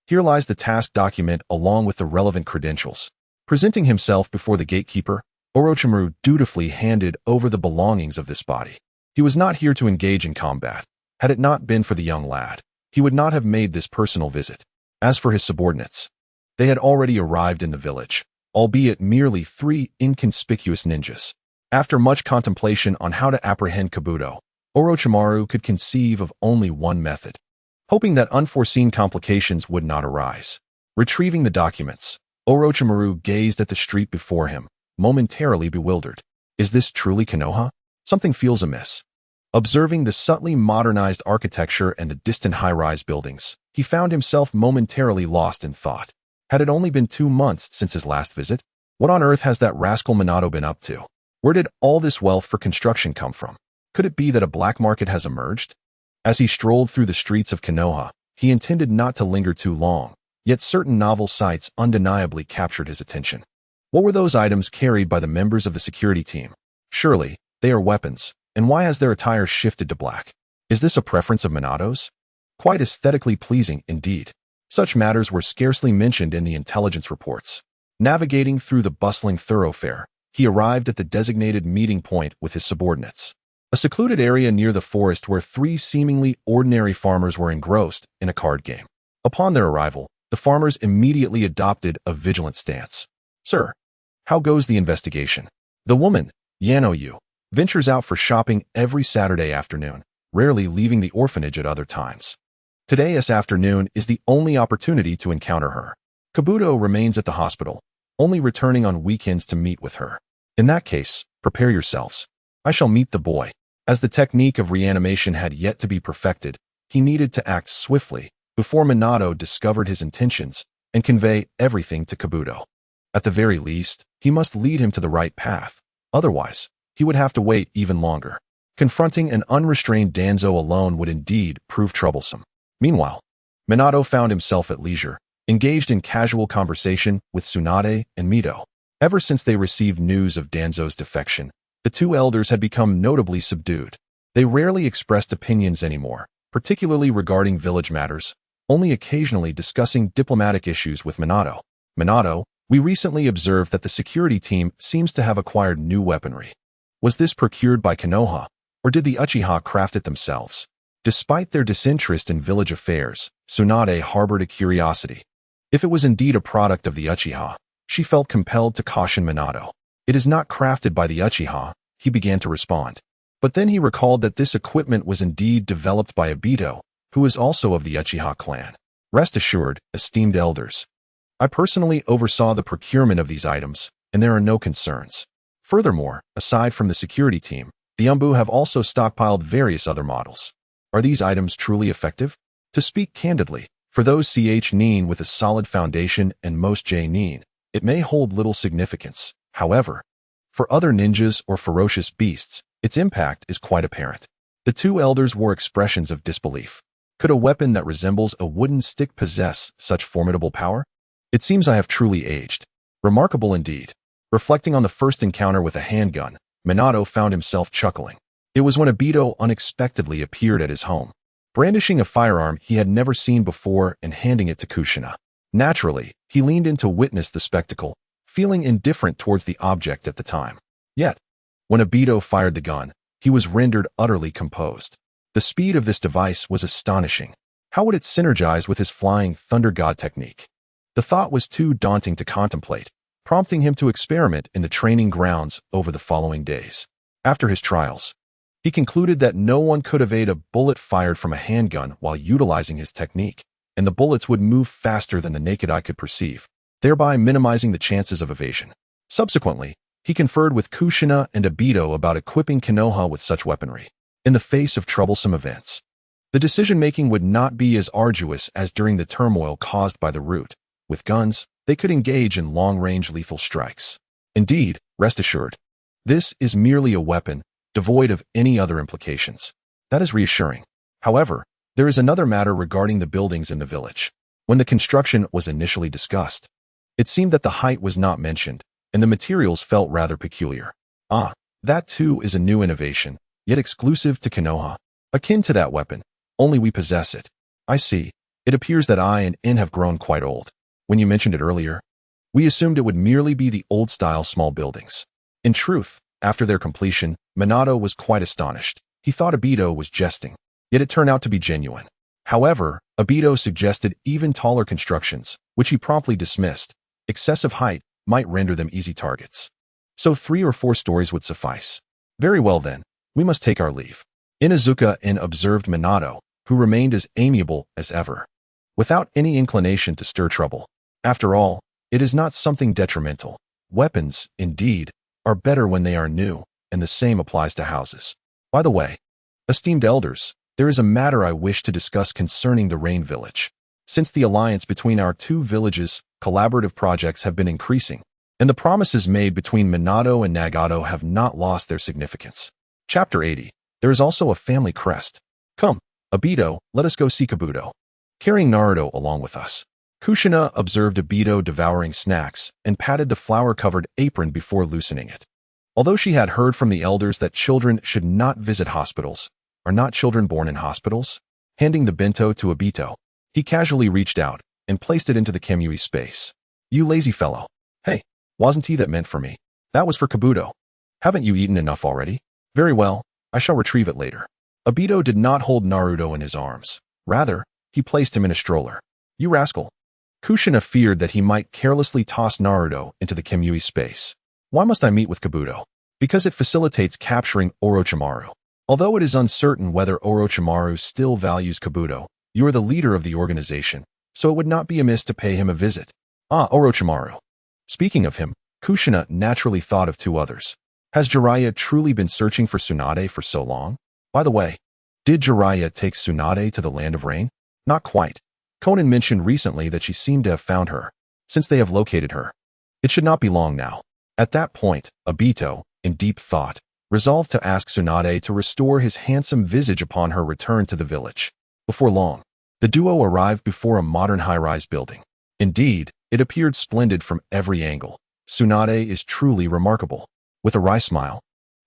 Here lies the task document along with the relevant credentials. Presenting himself before the gatekeeper, Orochimaru dutifully handed over the belongings of this body. He was not here to engage in combat. Had it not been for the young lad, he would not have made this personal visit. As for his subordinates, they had already arrived in the village, albeit merely 3 inconspicuous ninjas. After much contemplation on how to apprehend Kabuto, Orochimaru could conceive of only one method. Hoping that unforeseen complications would not arise. Retrieving the documents, Orochimaru gazed at the street before him, momentarily bewildered. Is this truly Konoha? Something feels amiss. Observing the subtly modernized architecture and the distant high-rise buildings, he found himself momentarily lost in thought. Had it only been 2 months since his last visit? What on earth has that rascal Minato been up to? Where did all this wealth for construction come from? Could it be that a black market has emerged? As he strolled through the streets of Konoha, he intended not to linger too long, yet certain novel sights undeniably captured his attention. What were those items carried by the members of the security team? Surely, they are weapons, and why has their attire shifted to black? Is this a preference of Minato's? Quite aesthetically pleasing, indeed. Such matters were scarcely mentioned in the intelligence reports. Navigating through the bustling thoroughfare, he arrived at the designated meeting point with his subordinates. A secluded area near the forest where 3 seemingly ordinary farmers were engrossed in a card game. Upon their arrival, the farmers immediately adopted a vigilant stance. Sir, how goes the investigation? The woman, Yano Yu, ventures out for shopping every Saturday afternoon. rarely leaving the orphanage at other times. Today's afternoon is the only opportunity to encounter her. Kabuto remains at the hospital, only returning on weekends to meet with her. In that case, prepare yourselves. I shall meet the boy. As the technique of reanimation had yet to be perfected, he needed to act swiftly before Minato discovered his intentions and convey everything to Kabuto. At the very least, he must lead him to the right path. Otherwise, he would have to wait even longer. Confronting an unrestrained Danzo alone would indeed prove troublesome. Meanwhile, Minato found himself at leisure, engaged in casual conversation with Tsunade and Mito. Ever since they received news of Danzo's defection, the two elders had become notably subdued. They rarely expressed opinions anymore, particularly regarding village matters, only occasionally discussing diplomatic issues with Minato. Minato, we recently observed that the security team seems to have acquired new weaponry. Was this procured by Konoha, or did the Uchiha craft it themselves? Despite their disinterest in village affairs, Tsunade harbored a curiosity. If it was indeed a product of the Uchiha, she felt compelled to caution Minato. It is not crafted by the Uchiha, he began to respond. But then he recalled that this equipment was indeed developed by Aido, who is also of the Uchiha clan. Rest assured, esteemed elders, I personally oversaw the procurement of these items, and there are no concerns. Furthermore, aside from the security team, the Umbu have also stockpiled various other models. Are these items truly effective? To speak candidly, for those nin with a solid foundation and most nin, it may hold little significance. However, for other ninjas or ferocious beasts, its impact is quite apparent. The two elders wore expressions of disbelief. Could a weapon that resembles a wooden stick possess such formidable power? It seems I have truly aged. Remarkable indeed. Reflecting on the first encounter with a handgun, Minato found himself chuckling. It was when Aido unexpectedly appeared at his home, brandishing a firearm he had never seen before and handing it to Kushina. Naturally, he leaned in to witness the spectacle, feeling indifferent towards the object at the time. Yet, when Aido fired the gun, he was rendered utterly composed. The speed of this device was astonishing. How would it synergize with his flying thunder god technique? The thought was too daunting to contemplate, prompting him to experiment in the training grounds over the following days. After his trials, he concluded that no one could evade a bullet fired from a handgun while utilizing his technique, and the bullets would move faster than the naked eye could perceive, thereby minimizing the chances of evasion. Subsequently, he conferred with Kushina and Aido about equipping Konoha with such weaponry. In the face of troublesome events, the decision-making would not be as arduous as during the turmoil caused by the rout. With guns, they could engage in long-range lethal strikes. Indeed, rest assured, this is merely a weapon, devoid of any other implications. That is reassuring. However, there is another matter regarding the buildings in the village. When the construction was initially discussed, it seemed that the height was not mentioned, and the materials felt rather peculiar. That too is a new innovation, yet exclusive to Konoha. Akin to that weapon, only we possess it. I see. It appears that I and In have grown quite old. When you mentioned it earlier, we assumed it would merely be the old-style small buildings. In truth, after their completion, Minato was quite astonished. He thought Aido was jesting, yet it turned out to be genuine. However, Aido suggested even taller constructions, which he promptly dismissed. Excessive height might render them easy targets. So 3 or 4 stories would suffice. Very well then, we must take our leave. Inuzuka observed Minato, who remained as amiable as ever, without any inclination to stir trouble. After all, it is not something detrimental. Weapons, indeed, are better when they are new, and the same applies to houses. By the way, esteemed elders, there is a matter I wish to discuss concerning the Rain Village. Since the alliance between our two villages, collaborative projects have been increasing, and the promises made between Minato and Nagato have not lost their significance. Chapter 80. There is also a family crest. Come, Aido, let us go see Kabuto. Carrying Naruto along with us. Kushina observed Aido devouring snacks and patted the flour-covered apron before loosening it. Although she had heard from the elders that children should not visit hospitals, are not children born in hospitals? Handing the bento to Aido, he casually reached out and placed it into the Kemui space. You lazy fellow. Hey, wasn't he that meant for me? That was for Kabuto. Haven't you eaten enough already? Very well, I shall retrieve it later. Aido did not hold Naruto in his arms. Rather, he placed him in a stroller. You rascal. Kushina feared that he might carelessly toss Naruto into the Kemui space. Why must I meet with Kabuto? Because it facilitates capturing Orochimaru. Although it is uncertain whether Orochimaru still values Kabuto, you are the leader of the organization, so it would not be amiss to pay him a visit. Ah, Orochimaru. Speaking of him, Kushina naturally thought of two others. Has Jiraiya truly been searching for Tsunade for so long? By the way, did Jiraiya take Tsunade to the Land of Rain? Not quite. Conan mentioned recently that she seemed to have found her. Since they have located her, it should not be long now. At that point, Obito, in deep thought, resolved to ask Tsunade to restore his handsome visage upon her return to the village. Before long, the duo arrived before a modern high-rise building. Indeed, it appeared splendid from every angle. Tsunade is truly remarkable. With a wry smile,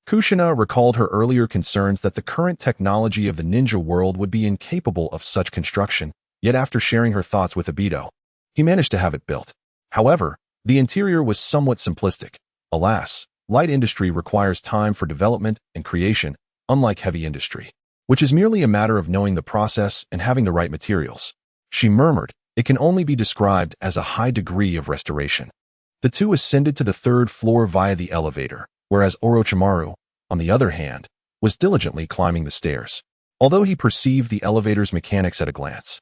Kushina recalled her earlier concerns that the current technology of the ninja world would be incapable of such construction, yet after sharing her thoughts with Obito, he managed to have it built. However, the interior was somewhat simplistic. Alas, light industry requires time for development and creation, unlike heavy industry, which is merely a matter of knowing the process and having the right materials. She murmured, it can only be described as a high degree of restoration. The two ascended to the third floor via the elevator, whereas Orochimaru, on the other hand, was diligently climbing the stairs. Although he perceived the elevator's mechanics at a glance,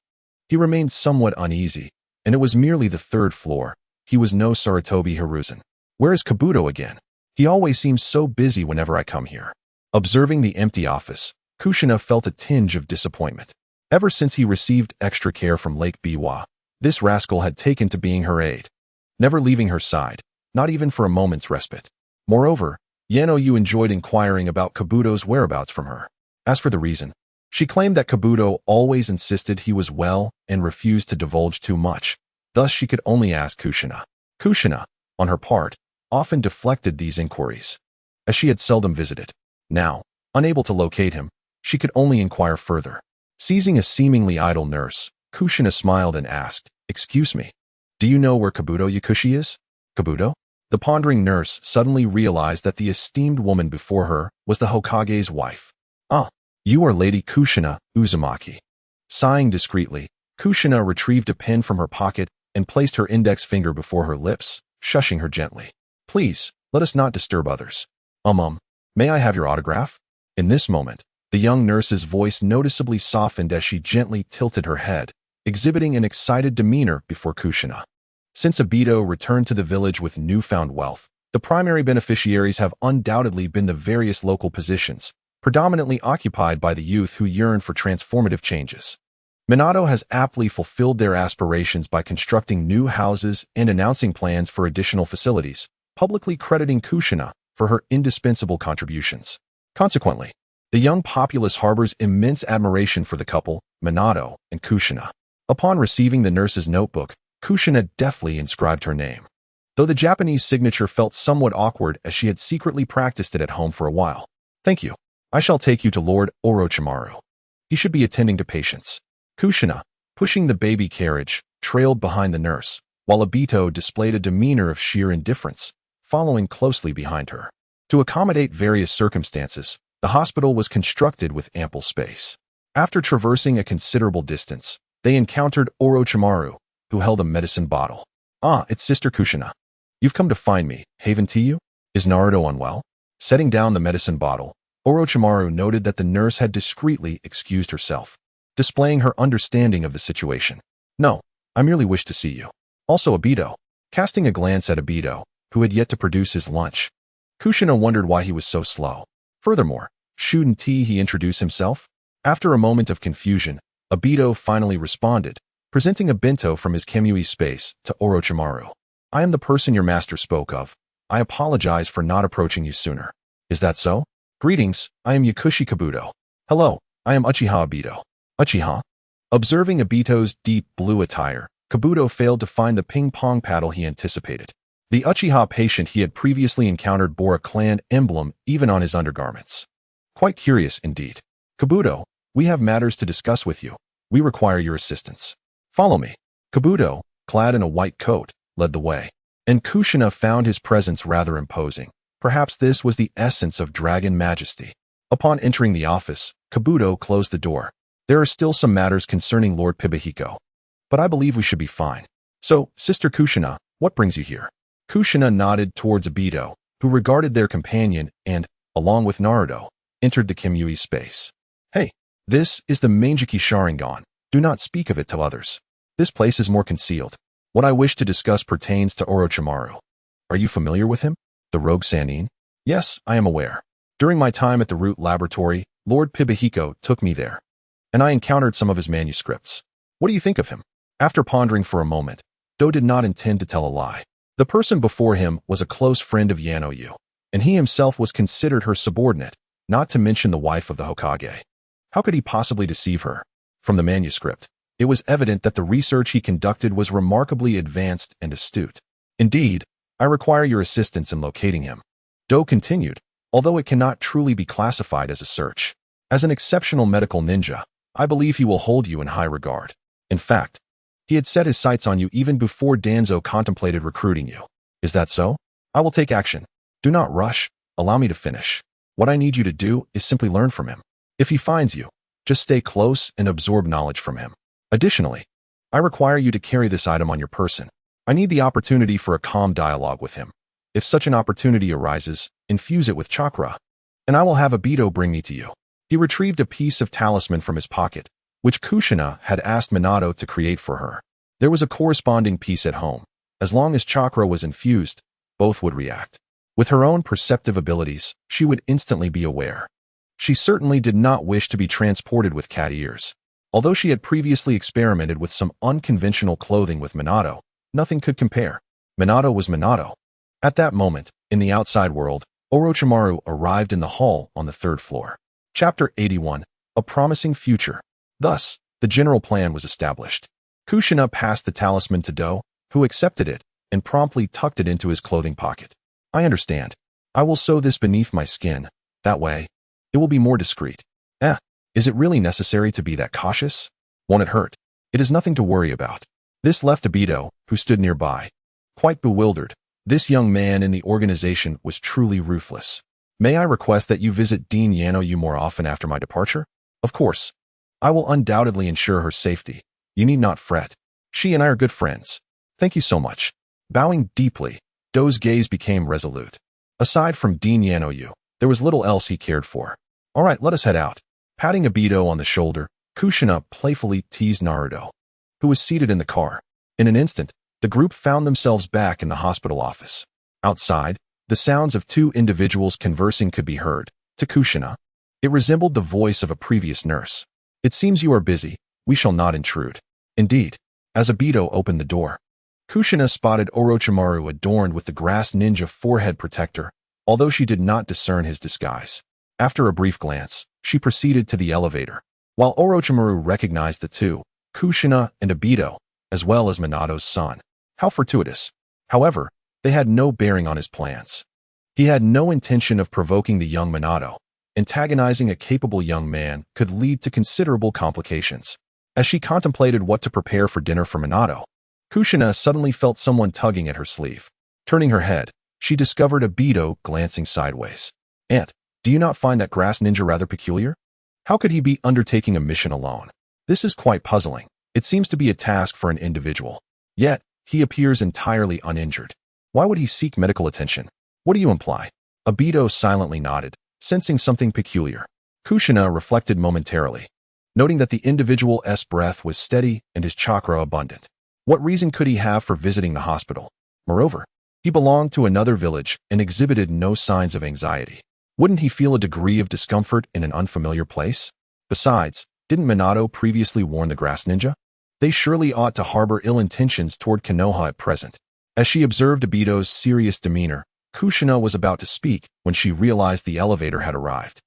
he remained somewhat uneasy, and it was merely the third floor. He was no Sarutobi Hiruzen. Where is Kabuto again? He always seems so busy whenever I come here. Observing the empty office, Kushina felt a tinge of disappointment. Ever since he received extra care from Lake Biwa, this rascal had taken to being her aide, never leaving her side, not even for a moment's respite. Moreover, Yanoyu enjoyed inquiring about Kabuto's whereabouts from her. As for the reason, she claimed that Kabuto always insisted he was well and refused to divulge too much. Thus she could only ask Kushina. Kushina, on her part, often deflected these inquiries, as she had seldom visited. Now, unable to locate him, she could only inquire further. Seizing a seemingly idle nurse, Kushina smiled and asked, "Excuse me, do you know where Kabuto Yakushi is?" Kabuto? The pondering nurse suddenly realized that the esteemed woman before her was the Hokage's wife. Ah, you are Lady Kushina Uzumaki. Sighing discreetly, Kushina retrieved a pen from her pocket and placed her index finger before her lips, shushing her gently. Please, let us not disturb others. May I have your autograph? In this moment, the young nurse's voice noticeably softened as she gently tilted her head, exhibiting an excited demeanor before Kushina. Since Obito returned to the village with newfound wealth, the primary beneficiaries have undoubtedly been the various local positions, predominantly occupied by the youth who yearn for transformative changes. Minato has aptly fulfilled their aspirations by constructing new houses and announcing plans for additional facilities, publicly crediting Kushina for her indispensable contributions. Consequently, the young populace harbors immense admiration for the couple, Minato and Kushina. Upon receiving the nurse's notebook, Kushina deftly inscribed her name, though the Japanese signature felt somewhat awkward as she had secretly practiced it at home for a while. Thank you. I shall take you to Lord Orochimaru. He should be attending to patients. Kushina, pushing the baby carriage, trailed behind the nurse, while Obito displayed a demeanor of sheer indifference, following closely behind her. To accommodate various circumstances, the hospital was constructed with ample space. After traversing a considerable distance, they encountered Orochimaru, who held a medicine bottle. Ah, it's Sister Kushina. You've come to find me, haven't you? Is Naruto unwell? Setting down the medicine bottle, Orochimaru noted that the nurse had discreetly excused herself, displaying her understanding of the situation. No, I merely wish to see you. Also Obito. Casting a glance at Obito, who had yet to produce his lunch, Kushina wondered why he was so slow. Furthermore, shouldn't he introduce himself? After a moment of confusion, Obito finally responded, presenting a bento from his Kemui space to Orochimaru. I am the person your master spoke of. I apologize for not approaching you sooner. Is that so? Greetings, I am Yakushi Kabuto. Hello, I am Uchiha Obito. Uchiha? Observing Obito's deep blue attire, Kabuto failed to find the ping-pong paddle he anticipated. The Uchiha patient he had previously encountered bore a clan emblem even on his undergarments. Quite curious indeed. Kabuto, we have matters to discuss with you. We require your assistance. Follow me. Kabuto, clad in a white coat, led the way, and Kushina found his presence rather imposing. Perhaps this was the essence of dragon majesty. Upon entering the office, Kabuto closed the door. There are still some matters concerning Lord Pibahiko, but I believe we should be fine. So, Sister Kushina, what brings you here? Kushina nodded towards Obito, who regarded their companion and, along with Naruto, entered the Kimyui space. Hey, this is the Mangeki Sharingan. Do not speak of it to others. This place is more concealed. What I wish to discuss pertains to Orochimaru. Are you familiar with him? The rogue Sannin? Yes, I am aware. During my time at the Root Laboratory, Lord Pibahiko took me there, and I encountered some of his manuscripts. What do you think of him? After pondering for a moment, Do did not intend to tell a lie. The person before him was a close friend of Yanoyu, and he himself was considered her subordinate, not to mention the wife of the Hokage. How could he possibly deceive her? From the manuscript, it was evident that the research he conducted was remarkably advanced and astute. Indeed, I require your assistance in locating him. Do continued, although it cannot truly be classified as a search. As an exceptional medical ninja, I believe he will hold you in high regard. In fact, he had set his sights on you even before Danzo contemplated recruiting you. Is that so? I will take action. Do not rush. Allow me to finish. What I need you to do is simply learn from him. If he finds you, just stay close and absorb knowledge from him. Additionally, I require you to carry this item on your person. I need the opportunity for a calm dialogue with him. If such an opportunity arises, infuse it with chakra, and I will have Aido bring me to you. He retrieved a piece of talisman from his pocket, which Kushina had asked Minato to create for her. There was a corresponding piece at home. As long as chakra was infused, both would react. With her own perceptive abilities, she would instantly be aware. She certainly did not wish to be transported with cat ears. Although she had previously experimented with some unconventional clothing with Minato, nothing could compare. Minato was Minato. At that moment, in the outside world, Orochimaru arrived in the hall on the 3rd floor. Chapter 81, A Promising Future. Thus, the general plan was established. Kushina passed the talisman to Do, who accepted it and promptly tucked it into his clothing pocket. I understand. I will sew this beneath my skin. That way, it will be more discreet. Is it really necessary to be that cautious? Won't it hurt? It is nothing to worry about. This left Aido, who stood nearby, quite bewildered. This young man in the organization was truly ruthless. May I request that you visit Dean Yanoyu more often after my departure? Of course. I will undoubtedly ensure her safety. You need not fret. She and I are good friends. Thank you so much. Bowing deeply, Do's gaze became resolute. Aside from Dean Yanoyu, there was little else he cared for. All right, let us head out. Patting Aido on the shoulder, Kushina playfully teased Naruto, who was seated in the car. In an instant, the group found themselves back in the hospital office. Outside, the sounds of 2 individuals conversing could be heard. To Kushina, it resembled the voice of a previous nurse. It seems you are busy. We shall not intrude. Indeed. As Aido opened the door, Kushina spotted Orochimaru adorned with the grass ninja forehead protector, although she did not discern his disguise. After a brief glance, she proceeded to the elevator. While Orochimaru recognized the two, Kushina and Aido, as well as Minato's son. How fortuitous. However, they had no bearing on his plans. He had no intention of provoking the young Minato. Antagonizing a capable young man could lead to considerable complications. As she contemplated what to prepare for dinner for Minato, Kushina suddenly felt someone tugging at her sleeve. Turning her head, she discovered Aido glancing sideways. Aunt, do you not find that grass ninja rather peculiar? How could he be undertaking a mission alone? This is quite puzzling. It seems to be a task for an individual. Yet, he appears entirely uninjured. Why would he seek medical attention? What do you imply? Aido silently nodded, sensing something peculiar. Kushina reflected momentarily, noting that the individual's breath was steady and his chakra abundant. What reason could he have for visiting the hospital? Moreover, he belonged to another village and exhibited no signs of anxiety. Wouldn't he feel a degree of discomfort in an unfamiliar place? Besides, didn't Minato previously warn the grass ninja? They surely ought to harbor ill intentions toward Konoha at present. As she observed Aido's serious demeanor, Kushina was about to speak when she realized the elevator had arrived.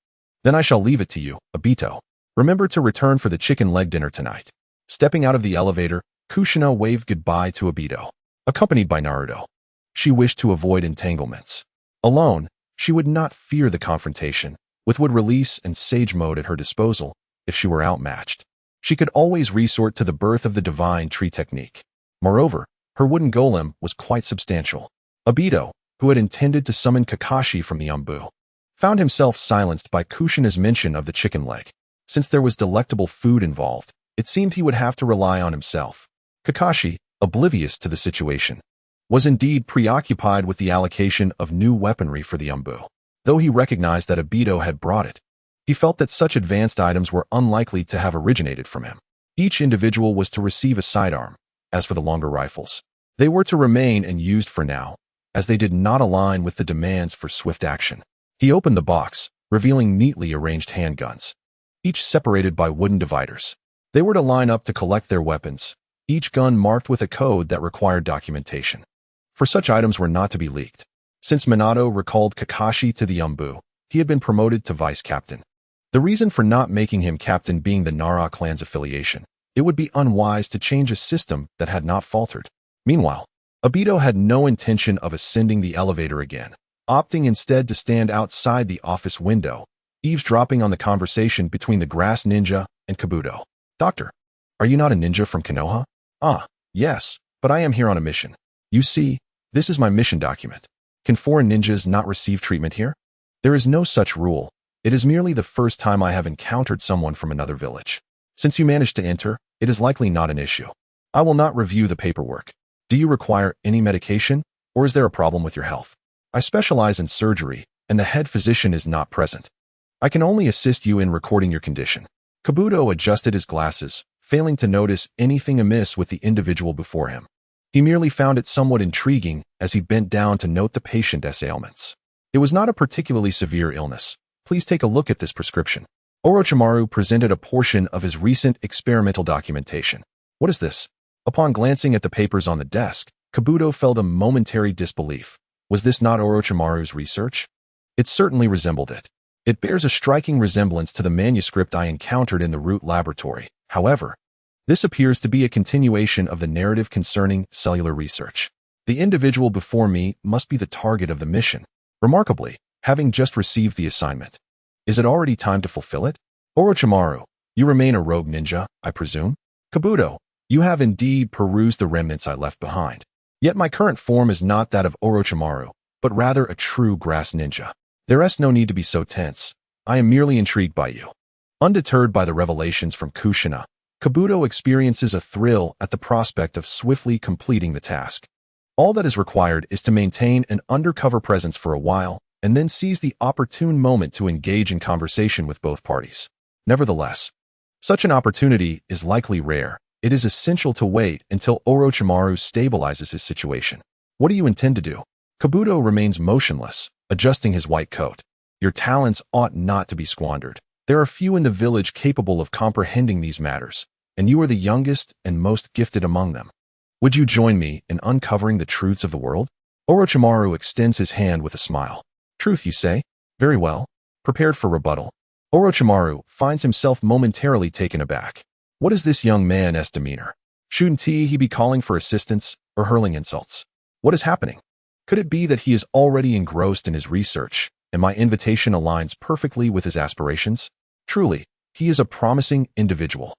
Then I shall leave it to you, Aido. Remember to return for the chicken leg dinner tonight. Stepping out of the elevator, Kushina waved goodbye to Aido, accompanied by Naruto. She wished to avoid entanglements. Alone, she would not fear the confrontation, with would release and sage mode at her disposal if she were outmatched. She could always resort to the birth of the divine tree technique. Moreover, her wooden golem was quite substantial. Aido, who had intended to summon Kakashi from the Umbu, found himself silenced by Kushina's mention of the chicken leg. Since there was delectable food involved, it seemed he would have to rely on himself. Kakashi, oblivious to the situation, was indeed preoccupied with the allocation of new weaponry for the Umbu. Though he recognized that Aido had brought it, He felt that such advanced items were unlikely to have originated from him. Each individual was to receive a sidearm. As for the longer rifles, they were to remain and used for now, as they did not align with the demands for swift action. He opened the box, revealing neatly arranged handguns, each separated by wooden dividers. They were to line up to collect their weapons, each gun marked with a code that required documentation. For such items were not to be leaked. Since Minato recalled Kakashi to the Umbu, he had been promoted to vice captain. The reason for not making him captain being the Nara clan's affiliation, it would be unwise to change a system that had not faltered. Meanwhile, Aido had no intention of ascending the elevator again, opting instead to stand outside the office window, eavesdropping on the conversation between the grass ninja and Kabuto. Doctor, are you not a ninja from Konoha? Ah, yes, but I am here on a mission. You see, this is my mission document. Can foreign ninjas not receive treatment here? There is no such rule. It is merely the first time I have encountered someone from another village. Since you managed to enter, it is likely not an issue. I will not review the paperwork. Do you require any medication, or is there a problem with your health? I specialize in surgery, and the head physician is not present. I can only assist you in recording your condition. Kabuto adjusted his glasses, failing to notice anything amiss with the individual before him. He merely found it somewhat intriguing as he bent down to note the patient's ailments. It was not a particularly severe illness. Please take a look at this prescription. Orochimaru presented a portion of his recent experimental documentation. What is this? Upon glancing at the papers on the desk, Kabuto felt a momentary disbelief. Was this not Orochimaru's research? It certainly resembled it. It bears a striking resemblance to the manuscript I encountered in the Root Laboratory. However, this appears to be a continuation of the narrative concerning cellular research. The individual before me must be the target of the mission. Remarkably, having just received the assignment, is it already time to fulfill it? Orochimaru, you remain a rogue ninja, I presume? Kabuto, you have indeed perused the remnants I left behind. Yet my current form is not that of Orochimaru, but rather a true grass ninja. There is no need to be so tense. I am merely intrigued by you. Undeterred by the revelations from Kushina, Kabuto experiences a thrill at the prospect of swiftly completing the task. All that is required is to maintain an undercover presence for a while, and then seize the opportune moment to engage in conversation with both parties. Nevertheless, such an opportunity is likely rare. It is essential to wait until Orochimaru stabilizes his situation. What do you intend to do? Kabuto remains motionless, adjusting his white coat. Your talents ought not to be squandered. There are few in the village capable of comprehending these matters, and you are the youngest and most gifted among them. Would you join me in uncovering the truths of the world? Orochimaru extends his hand with a smile. Truth, you say? Very well. Prepared for rebuttal. Orochimaru finds himself momentarily taken aback. What is this young man's demeanor? Shouldn't he be calling for assistance or hurling insults? What is happening? Could it be that he is already engrossed in his research, and my invitation aligns perfectly with his aspirations? Truly, he is a promising individual.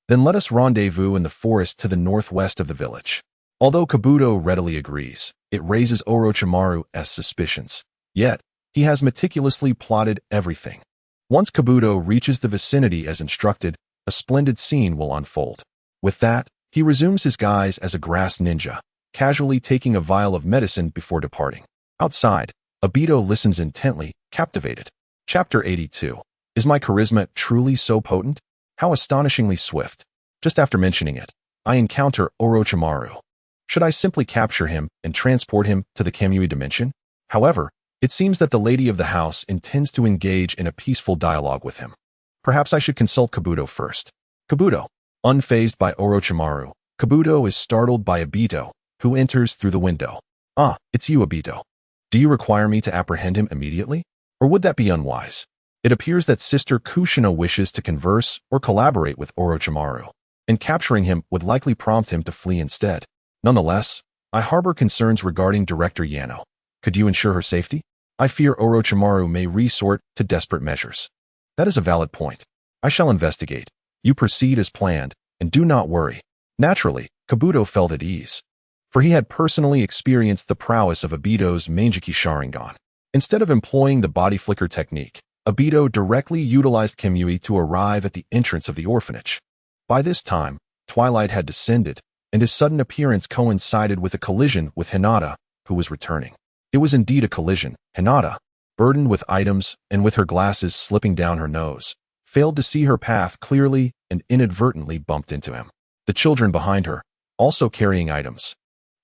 Then let us rendezvous in the forest to the northwest of the village. Although Kabuto readily agrees, it raises Orochimaru's suspicions. Yet, he has meticulously plotted everything. Once Kabuto reaches the vicinity as instructed, a splendid scene will unfold. With that, he resumes his guise as a grass ninja, casually taking a vial of medicine before departing. Outside, Aido listens intently, captivated. Chapter 82. Is my charisma truly so potent? How astonishingly swift. Just after mentioning it, I encounter Orochimaru. Should I simply capture him and transport him to the Kamui dimension? However, it seems that the lady of the house intends to engage in a peaceful dialogue with him. Perhaps I should consult Kabuto first. Kabuto. Unfazed by Orochimaru, Kabuto is startled by Aido, who enters through the window. Ah, it's you, Aido. Do you require me to apprehend him immediately? Or would that be unwise? It appears that Sister Kushina wishes to converse or collaborate with Orochimaru, and capturing him would likely prompt him to flee instead. Nonetheless, I harbor concerns regarding Director Yano. Could you ensure her safety? I fear Orochimaru may resort to desperate measures. That is a valid point. I shall investigate. You proceed as planned, and do not worry. Naturally, Kabuto felt at ease, for he had personally experienced the prowess of Aido's Mangeki Sharingan. Instead of employing the body flicker technique, Aido directly utilized Kamui to arrive at the entrance of the orphanage. By this time, twilight had descended, and his sudden appearance coincided with a collision with Hinata, who was returning. It was indeed a collision. Hinata, burdened with items and with her glasses slipping down her nose, failed to see her path clearly and inadvertently bumped into him. The children behind her, also carrying items,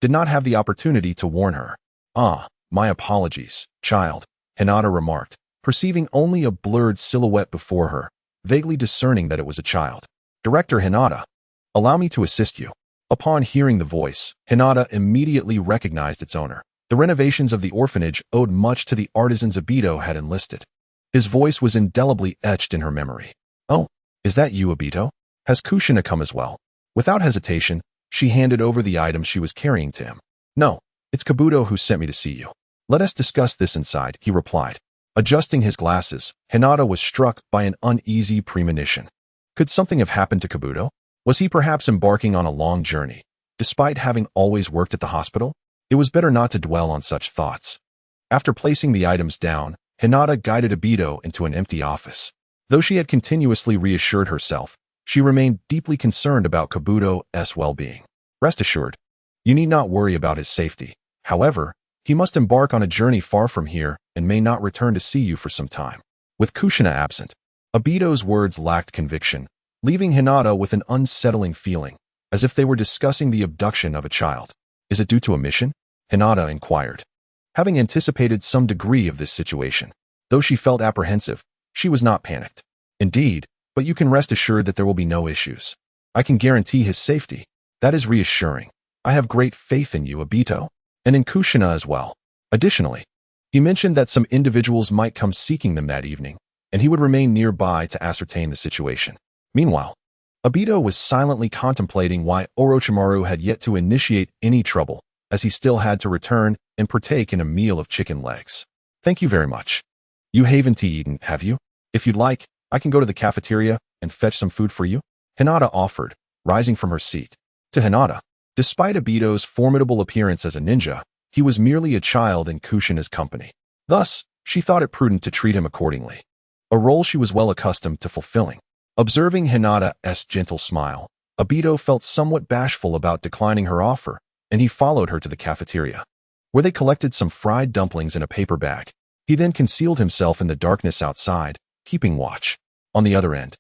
did not have the opportunity to warn her. "Ah, my apologies, child," Hinata remarked, perceiving only a blurred silhouette before her, vaguely discerning that it was a child. "Director Hinata, allow me to assist you." Upon hearing the voice, Hinata immediately recognized its owner. The renovations of the orphanage owed much to the artisans Aido had enlisted. His voice was indelibly etched in her memory. "Oh, is that you, Aido? Has Kushina come as well?" Without hesitation, she handed over the items she was carrying to him. "No, it's Kabuto who sent me to see you. Let us discuss this inside," he replied. Adjusting his glasses, Hinata was struck by an uneasy premonition. Could something have happened to Kabuto? Was he perhaps embarking on a long journey, despite having always worked at the hospital? It was better not to dwell on such thoughts. After placing the items down, Hinata guided Aido into an empty office. Though she had continuously reassured herself, she remained deeply concerned about Kabuto's well-being. "Rest assured, you need not worry about his safety. However, he must embark on a journey far from here and may not return to see you for some time." With Kushina absent, Aido's words lacked conviction, leaving Hinata with an unsettling feeling, as if they were discussing the abduction of a child. "Is it due to a mission?" Hinata inquired. Having anticipated some degree of this situation, though she felt apprehensive, she was not panicked. "Indeed, but you can rest assured that there will be no issues. I can guarantee his safety. That is reassuring. I have great faith in you, Aido, and in Kushina as well." Additionally, he mentioned that some individuals might come seeking them that evening, and he would remain nearby to ascertain the situation. Meanwhile, Aido was silently contemplating why Orochimaru had yet to initiate any trouble, as he still had to return and partake in a meal of chicken legs. "Thank you very much. You haven't eaten, have you? If you'd like, I can go to the cafeteria and fetch some food for you," Hinata offered, rising from her seat. To Hinata, despite Aido's formidable appearance as a ninja, he was merely a child in Kushina's company. Thus, she thought it prudent to treat him accordingly, a role she was well accustomed to fulfilling. Observing Hinata's gentle smile, Aido felt somewhat bashful about declining her offer, and he followed her to the cafeteria, where they collected some fried dumplings in a paper bag. He then concealed himself in the darkness outside, keeping watch. On the other end,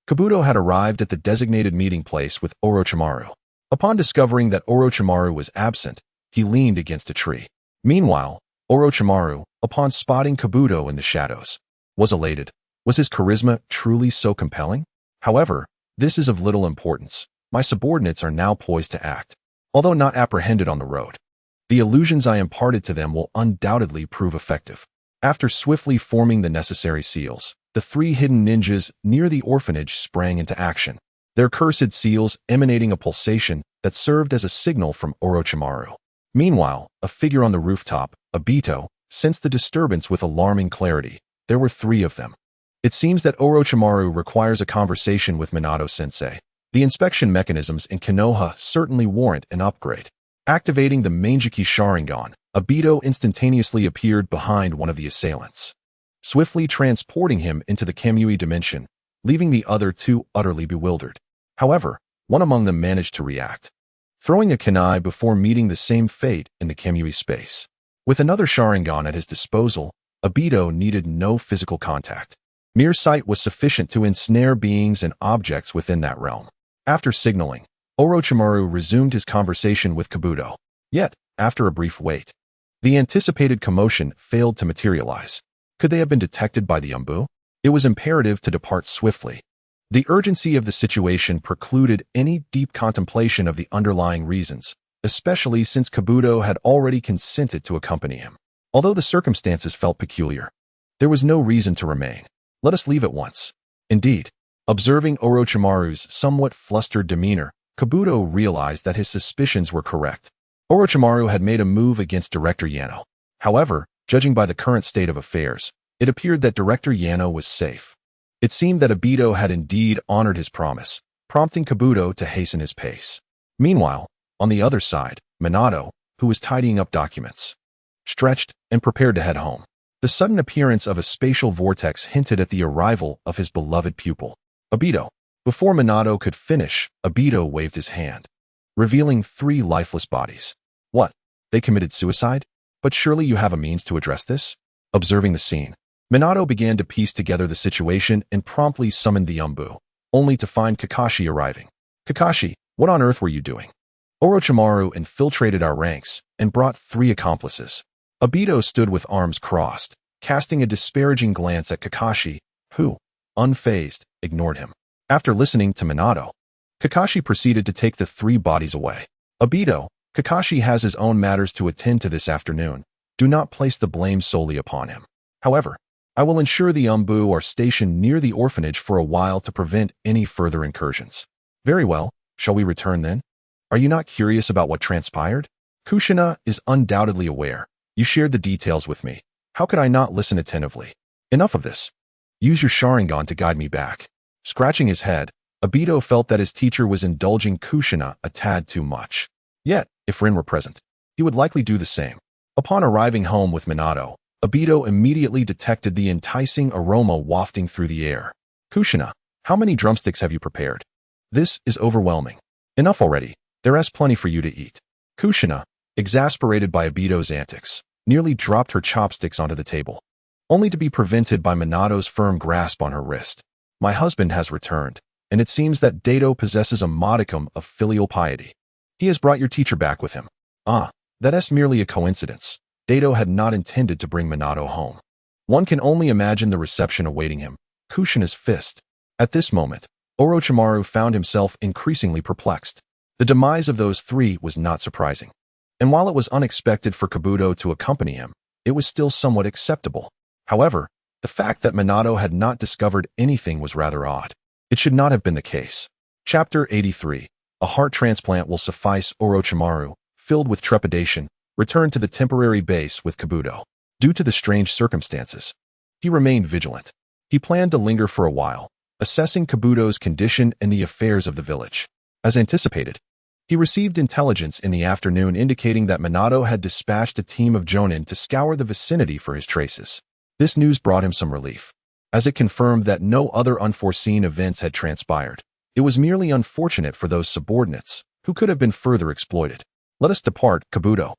Kabuto had arrived at the designated meeting place with Orochimaru. Upon discovering that Orochimaru was absent, he leaned against a tree. Meanwhile, Orochimaru, upon spotting Kabuto in the shadows, was elated. Was his charisma truly so compelling? However, this is of little importance. My subordinates are now poised to act. Although not apprehended on the road, the illusions I imparted to them will undoubtedly prove effective. After swiftly forming the necessary seals, the three hidden ninjas near the orphanage sprang into action, their cursed seals emanating a pulsation that served as a signal from Orochimaru. Meanwhile, a figure on the rooftop, Aido, sensed the disturbance with alarming clarity. There were three of them. It seems that Orochimaru requires a conversation with Minato-sensei. The inspection mechanisms in Konoha certainly warrant an upgrade. Activating the Manjiki Sharingan, Aido instantaneously appeared behind one of the assailants, swiftly transporting him into the Kamui dimension, leaving the other two utterly bewildered. However, one among them managed to react, throwing a kunai before meeting the same fate in the Kamui space. With another Sharingan at his disposal, Aido needed no physical contact. Mere sight was sufficient to ensnare beings and objects within that realm. After signaling, Orochimaru resumed his conversation with Kabuto. Yet, after a brief wait, the anticipated commotion failed to materialize. Could they have been detected by the Umbu? It was imperative to depart swiftly. The urgency of the situation precluded any deep contemplation of the underlying reasons, especially since Kabuto had already consented to accompany him. Although the circumstances felt peculiar, there was no reason to remain. "Let us leave at once." Indeed, observing Orochimaru's somewhat flustered demeanor, Kabuto realized that his suspicions were correct. Orochimaru had made a move against Director Yano. However, judging by the current state of affairs, it appeared that Director Yano was safe. It seemed that Aido had indeed honored his promise, prompting Kabuto to hasten his pace. Meanwhile, on the other side, Minato, who was tidying up documents, stretched and prepared to head home. The sudden appearance of a spatial vortex hinted at the arrival of his beloved pupil, Aido. Before Minato could finish, Aido waved his hand, revealing three lifeless bodies. "What? They committed suicide? But surely you have a means to address this?" Observing the scene, Minato began to piece together the situation and promptly summoned the Umbu, only to find Kakashi arriving. Kakashi, what on earth were you doing? Orochimaru infiltrated our ranks and brought 3 accomplices. Aido stood with arms crossed, casting a disparaging glance at Kakashi, who, unfazed, ignored him. After listening to Minato, Kakashi proceeded to take the 3 bodies away. Aido, Kakashi has his own matters to attend to this afternoon. Do not place the blame solely upon him. However, I will ensure the Umbu are stationed near the orphanage for a while to prevent any further incursions. Very well, shall we return then? Are you not curious about what transpired? Kushina is undoubtedly aware. You shared the details with me. How could I not listen attentively? Enough of this. Use your Sharingan to guide me back. Scratching his head, Aido felt that his teacher was indulging Kushina a tad too much. Yet, if Rin were present, he would likely do the same. Upon arriving home with Minato, Aido immediately detected the enticing aroma wafting through the air. Kushina, how many drumsticks have you prepared? This is overwhelming. Enough already. There's plenty for you to eat. Kushina, exasperated by Aido's antics, nearly dropped her chopsticks onto the table, only to be prevented by Minato's firm grasp on her wrist. My husband has returned, and it seems that Dado possesses a modicum of filial piety. He has brought your teacher back with him. Ah, that's merely a coincidence. Dado had not intended to bring Minato home. One can only imagine the reception awaiting him. Kushina's fist. At this moment, Orochimaru found himself increasingly perplexed. The demise of those 3 was not surprising. And while it was unexpected for Kabuto to accompany him, it was still somewhat acceptable. However, the fact that Minato had not discovered anything was rather odd. It should not have been the case. Chapter 83. A heart transplant will suffice. Orochimaru, filled with trepidation, returned to the temporary base with Kabuto. Due to the strange circumstances, he remained vigilant. He planned to linger for a while, assessing Kabuto's condition and the affairs of the village. As anticipated, he received intelligence in the afternoon indicating that Minato had dispatched a team of Jonin to scour the vicinity for his traces. This news brought him some relief, as it confirmed that no other unforeseen events had transpired. It was merely unfortunate for those subordinates, who could have been further exploited. Let us depart, Kabuto,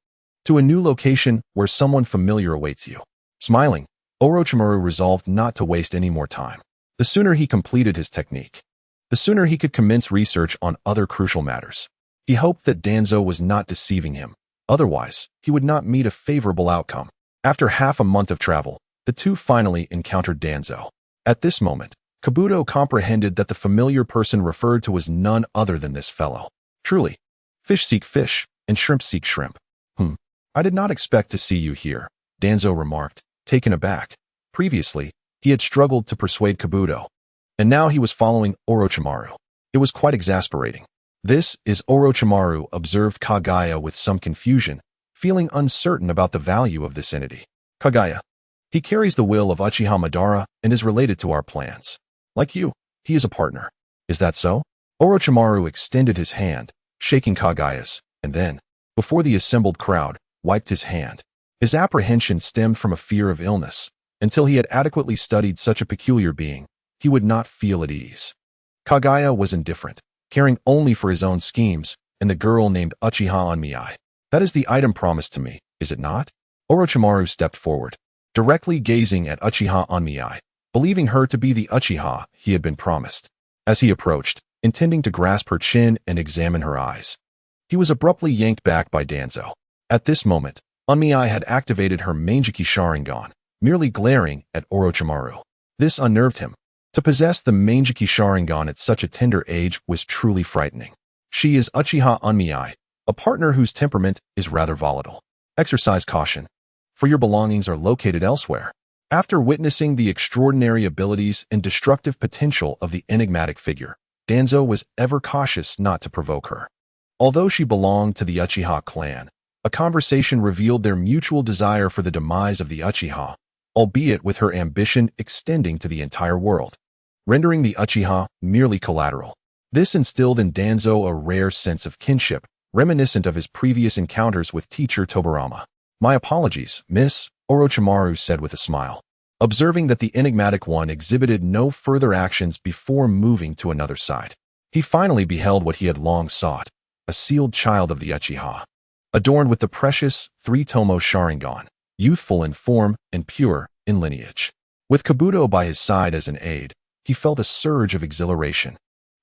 to a new location where someone familiar awaits you. Smiling, Orochimaru resolved not to waste any more time. The sooner he completed his technique, the sooner he could commence research on other crucial matters. He hoped that Danzo was not deceiving him. Otherwise, he would not meet a favorable outcome. After half a month of travel, the 2 finally encountered Danzo. At this moment, Kabuto comprehended that the familiar person referred to was none other than this fellow. Truly, fish seek fish, and shrimp seek shrimp. I did not expect to see you here, Danzo remarked, taken aback. Previously, he had struggled to persuade Kabuto, and now he was following Orochimaru. It was quite exasperating. This is Orochimaru, observed Kagaya with some confusion, feeling uncertain about the value of this entity. Kagaya. He carries the will of Uchiha Madara and is related to our plans. Like you, he is a partner. Is that so? Orochimaru extended his hand, shaking Kagaya's, and then, before the assembled crowd, wiped his hand. His apprehension stemmed from a fear of illness. Until he had adequately studied such a peculiar being, he would not feel at ease. Kagaya was indifferent, caring only for his own schemes and the girl named Uchiha Onmii. That is the item promised to me, is it not? Orochimaru stepped forward, directly gazing at Uchiha Onmii, believing her to be the Uchiha he had been promised. As he approached, intending to grasp her chin and examine her eyes, he was abruptly yanked back by Danzo. At this moment, Onmii had activated her Manjiki Sharingan, merely glaring at Orochimaru. This unnerved him. To possess the Manjiki Sharingan at such a tender age was truly frightening. She is Uchiha Onmii, a partner whose temperament is rather volatile. Exercise caution, for your belongings are located elsewhere. After witnessing the extraordinary abilities and destructive potential of the enigmatic figure, Danzo was ever cautious not to provoke her. Although she belonged to the Uchiha clan, a conversation revealed their mutual desire for the demise of the Uchiha, albeit with her ambition extending to the entire world, rendering the Uchiha merely collateral. This instilled in Danzo a rare sense of kinship, reminiscent of his previous encounters with teacher Tobirama. My apologies, Miss, Orochimaru said with a smile, observing that the enigmatic one exhibited no further actions before moving to another side. He finally beheld what he had long sought, a sealed child of the Uchiha, adorned with the precious 3-tomo Sharingan. youthful in form and pure in lineage. With Kabuto by his side as an aide, he felt a surge of exhilaration.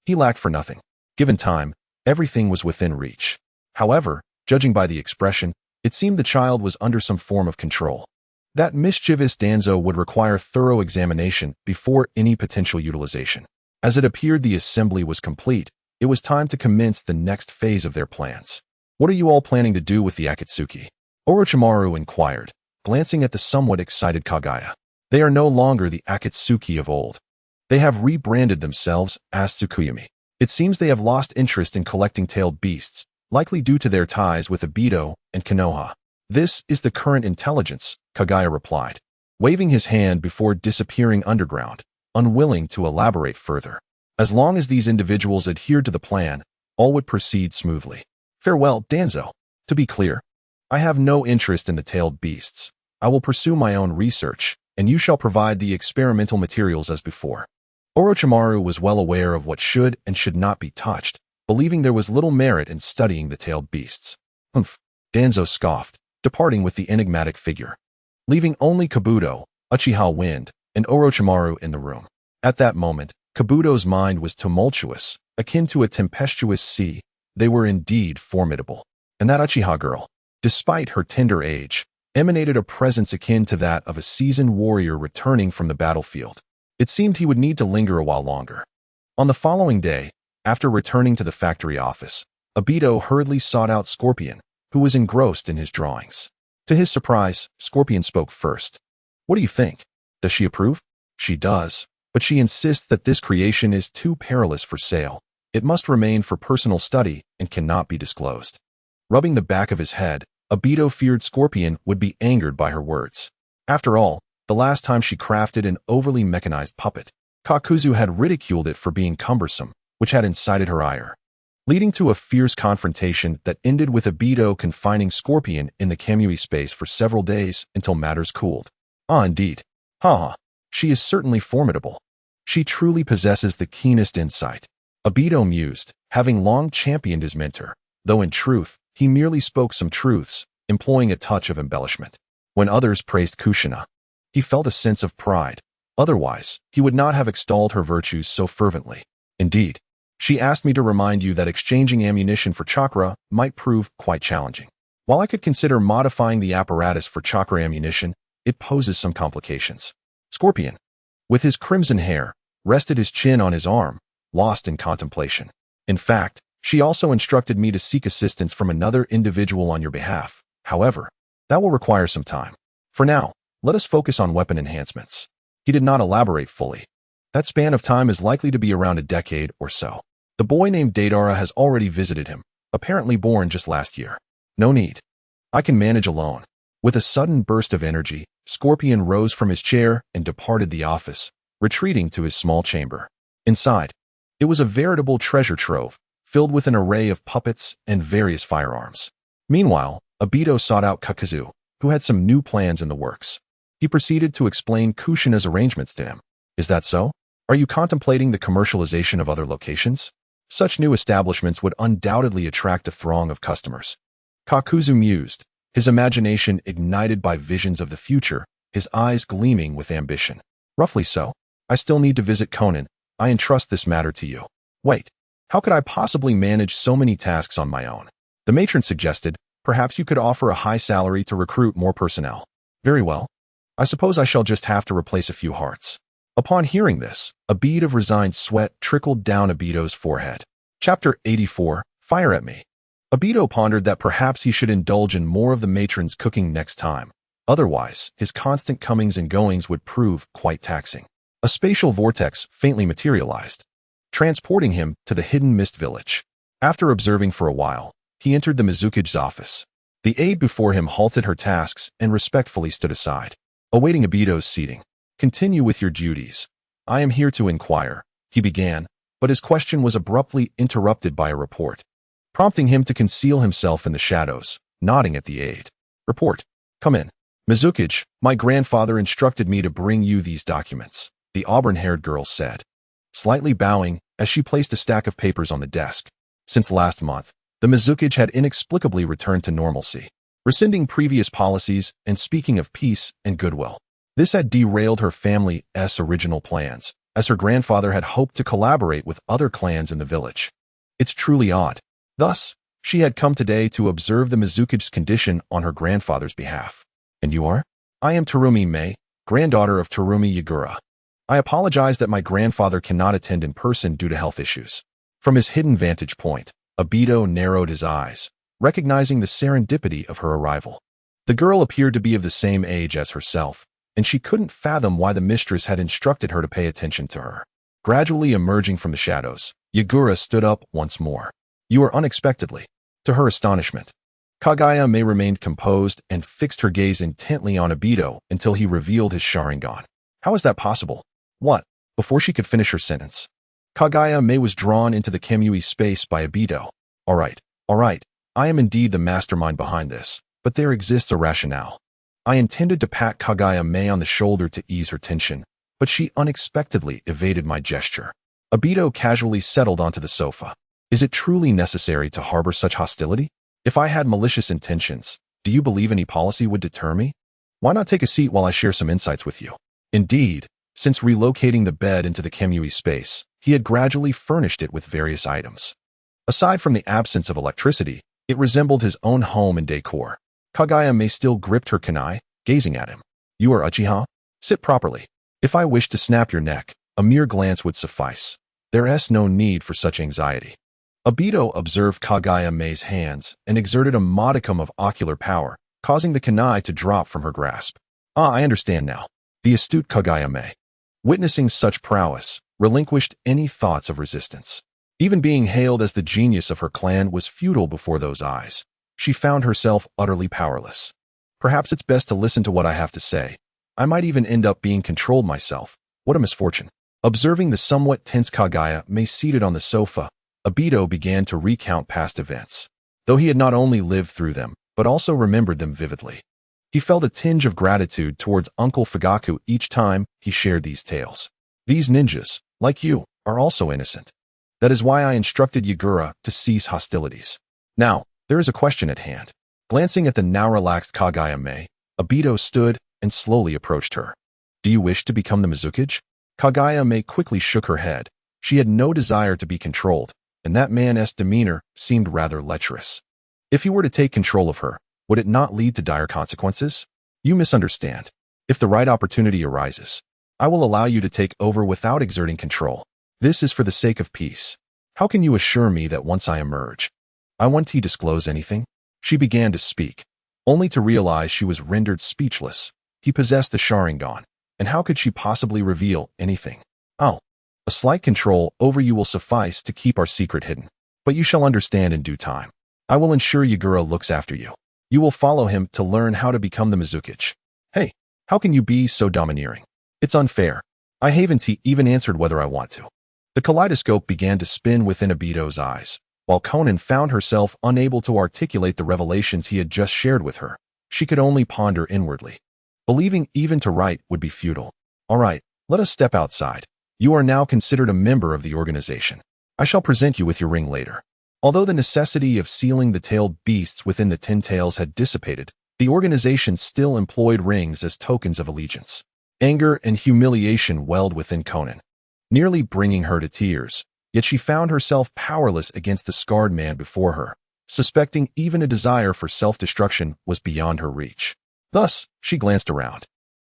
He lacked for nothing. Given time, everything was within reach. However, judging by the expression, it seemed the child was under some form of control. That mischievous Danzo would require thorough examination before any potential utilization. As it appeared the assembly was complete, it was time to commence the next phase of their plans. What are you all planning to do with the Akatsuki? Orochimaru inquired, glancing at the somewhat excited Kaguya. They are no longer the Akatsuki of old. They have rebranded themselves as Tsukuyomi. It seems they have lost interest in collecting tailed beasts, likely due to their ties with Aido and Konoha. This is the current intelligence, Kaguya replied, waving his hand before disappearing underground, unwilling to elaborate further. As long as these individuals adhered to the plan, all would proceed smoothly. Farewell, Danzo. To be clear, I have no interest in the tailed beasts. I will pursue my own research, and you shall provide the experimental materials as before. Orochimaru was well aware of what should and should not be touched, believing there was little merit in studying the tailed beasts. Humph, Danzo scoffed, departing with the enigmatic figure, leaving only Kabuto, Uchiha Wind, and Orochimaru in the room. At that moment, Kabuto's mind was tumultuous, akin to a tempestuous sea. They were indeed formidable. And that Uchiha girl, despite her tender age, emanated a presence akin to that of a seasoned warrior returning from the battlefield. It seemed he would need to linger a while longer. On the following day, after returning to the factory office, Aido hurriedly sought out Scorpion, who was engrossed in his drawings. To his surprise, Scorpion spoke first. What do you think? Does she approve? She does, but she insists that this creation is too perilous for sale. It must remain for personal study and cannot be disclosed. Rubbing the back of his head, Aido feared Scorpion would be angered by her words. After all, the last time she crafted an overly mechanized puppet, Kakuzu had ridiculed it for being cumbersome, which had incited her ire, leading to a fierce confrontation that ended with Aido confining Scorpion in the Kamui space for several days until matters cooled. Ah, indeed. Haha, she is certainly formidable. She truly possesses the keenest insight. Aido mused, having long championed his mentor, though in truth, he merely spoke some truths, employing a touch of embellishment. When others praised Kushina, he felt a sense of pride. Otherwise, he would not have extolled her virtues so fervently. Indeed, she asked me to remind you that exchanging ammunition for chakra might prove quite challenging. While I could consider modifying the apparatus for chakra ammunition, it poses some complications. Scorpion, with his crimson hair, rested his chin on his arm, lost in contemplation. In fact, she also instructed me to seek assistance from another individual on your behalf. However, that will require some time. For now, let us focus on weapon enhancements. He did not elaborate fully. That span of time is likely to be around a decade or so. The boy named Deidara has already visited him, apparently born just last year. No need. I can manage alone. With a sudden burst of energy, Scorpion rose from his chair and departed the office, retreating to his small chamber. Inside, it was a veritable treasure trove, filled with an array of puppets and various firearms. Meanwhile, Aido sought out Kakuzu, who had some new plans in the works. He proceeded to explain Kushina's arrangements to him. Is that so? Are you contemplating the commercialization of other locations? Such new establishments would undoubtedly attract a throng of customers. Kakuzu mused, his imagination ignited by visions of the future, his eyes gleaming with ambition. Roughly so. I still need to visit Conan. I entrust this matter to you. Wait, how could I possibly manage so many tasks on my own? The matron suggested, perhaps you could offer a high salary to recruit more personnel. Very well. I suppose I shall just have to replace a few hearts. Upon hearing this, a bead of resigned sweat trickled down Aido's forehead. Chapter 84, Fire at Me. Aido pondered that perhaps he should indulge in more of the matron's cooking next time. Otherwise, his constant comings and goings would prove quite taxing. A spatial vortex faintly materialized, transporting him to the hidden mist village. After observing for a while, he entered the Mizuki's office. The aide before him halted her tasks and respectfully stood aside, awaiting Aido's seating. Continue with your duties. I am here to inquire, he began, but his question was abruptly interrupted by a report, prompting him to conceal himself in the shadows, nodding at the aide. Report. Come in. Mizuki, my grandfather instructed me to bring you these documents, the auburn-haired girl said, slightly bowing as she placed a stack of papers on the desk. Since last month, the Mizuki had inexplicably returned to normalcy. rescinding previous policies and speaking of peace and goodwill. This had derailed her family's original plans, as her grandfather had hoped to collaborate with other clans in the village. It's truly odd. Thus, she had come today to observe the Mizuki's condition on her grandfather's behalf. And you are? I am Terumi Mei, granddaughter of Terumi Yagura. I apologize that my grandfather cannot attend in person due to health issues. From his hidden vantage point, Aido narrowed his eyes, recognizing the serendipity of her arrival. The girl appeared to be of the same age as herself, and she couldn't fathom why the mistress had instructed her to pay attention to her. Gradually emerging from the shadows, Yagura stood up once more. You are unexpectedly. To her astonishment, Kagaya-me remained composed and fixed her gaze intently on Aido until he revealed his Sharingan. How is that possible? What? Before she could finish her sentence, Kagaya-me was drawn into the Kemui space by Aido. All right, I am indeed the mastermind behind this, but there exists a rationale. I intended to pat Kagaya-me on the shoulder to ease her tension, but she unexpectedly evaded my gesture. Aido casually settled onto the sofa. Is it truly necessary to harbor such hostility? If I had malicious intentions, do you believe any policy would deter me? Why not take a seat while I share some insights with you? Indeed, since relocating the bed into the Kemui space, he had gradually furnished it with various items. Aside from the absence of electricity, it resembled his own home and decor. Kagaya-me still gripped her kunai, gazing at him. You are Uchiha? Sit properly. If I wished to snap your neck, a mere glance would suffice. There's no need for such anxiety. Aido observed Kagaya-me's hands and exerted a modicum of ocular power, causing the kunai to drop from her grasp. I understand now. The astute Kagaya-me, witnessing such prowess, relinquished any thoughts of resistance. Even being hailed as the genius of her clan was futile before those eyes. She found herself utterly powerless. Perhaps it's best to listen to what I have to say. I might even end up being controlled myself. What a misfortune. Observing the somewhat tense Kagaya-me seated on the sofa, Aido began to recount past events. Though he had not only lived through them, but also remembered them vividly. He felt a tinge of gratitude towards Uncle Fugaku each time he shared these tales. These ninjas, like you, are also innocent. That is why I instructed Yagura to cease hostilities. Now, there is a question at hand. Glancing at the now relaxed Kagaya-me, Aido stood and slowly approached her. Do you wish to become the Mizuki? Kagaya-me quickly shook her head. She had no desire to be controlled, and that man's demeanor seemed rather lecherous. If he were to take control of her, would it not lead to dire consequences? You misunderstand. If the right opportunity arises, I will allow you to take over without exerting control. This is for the sake of peace. How can you assure me that once I emerge, I won't disclose anything? She began to speak, only to realize she was rendered speechless. He possessed the Sharingan, and how could she possibly reveal anything? Oh, a slight control over you will suffice to keep our secret hidden. But you shall understand in due time. I will ensure Yagura looks after you. You will follow him to learn how to become the Mizuki. Hey, how can you be so domineering? It's unfair. I haven't even answered whether I want to. The kaleidoscope began to spin within Aido's eyes, while Conan found herself unable to articulate the revelations he had just shared with her. She could only ponder inwardly. Believing even to write would be futile. All right, let us step outside. You are now considered a member of the organization. I shall present you with your ring later. Although the necessity of sealing the tailed beasts within the 10 tails had dissipated, the organization still employed rings as tokens of allegiance. Anger and humiliation welled within Conan, nearly bringing her to tears, yet she found herself powerless against the scarred man before her, suspecting even a desire for self-destruction was beyond her reach. Thus, she glanced around,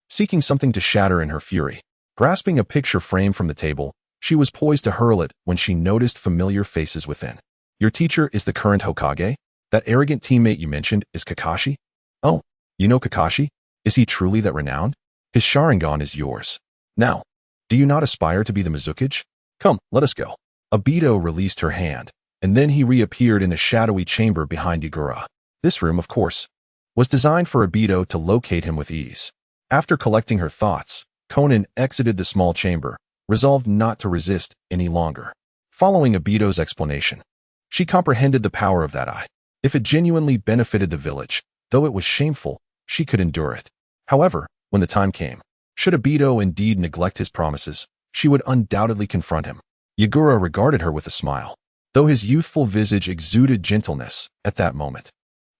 seeking something to shatter in her fury. Grasping a picture frame from the table, she was poised to hurl it when she noticed familiar faces within. Your teacher is the current Hokage? That arrogant teammate you mentioned is Kakashi? Oh, you know Kakashi? Is he truly that renowned? His Sharingan is yours. Now, do you not aspire to be the Mizuki? Come, let us go. Aido released her hand, and then he reappeared in a shadowy chamber behind Yagura. This room, of course, was designed for Aido to locate him with ease. After collecting her thoughts, Conan exited the small chamber, resolved not to resist any longer. Following Aido's explanation, she comprehended the power of that eye. If it genuinely benefited the village, though it was shameful, she could endure it. However, when the time came, should Aido indeed neglect his promises, she would undoubtedly confront him. Yagura regarded her with a smile, though his youthful visage exuded gentleness at that moment.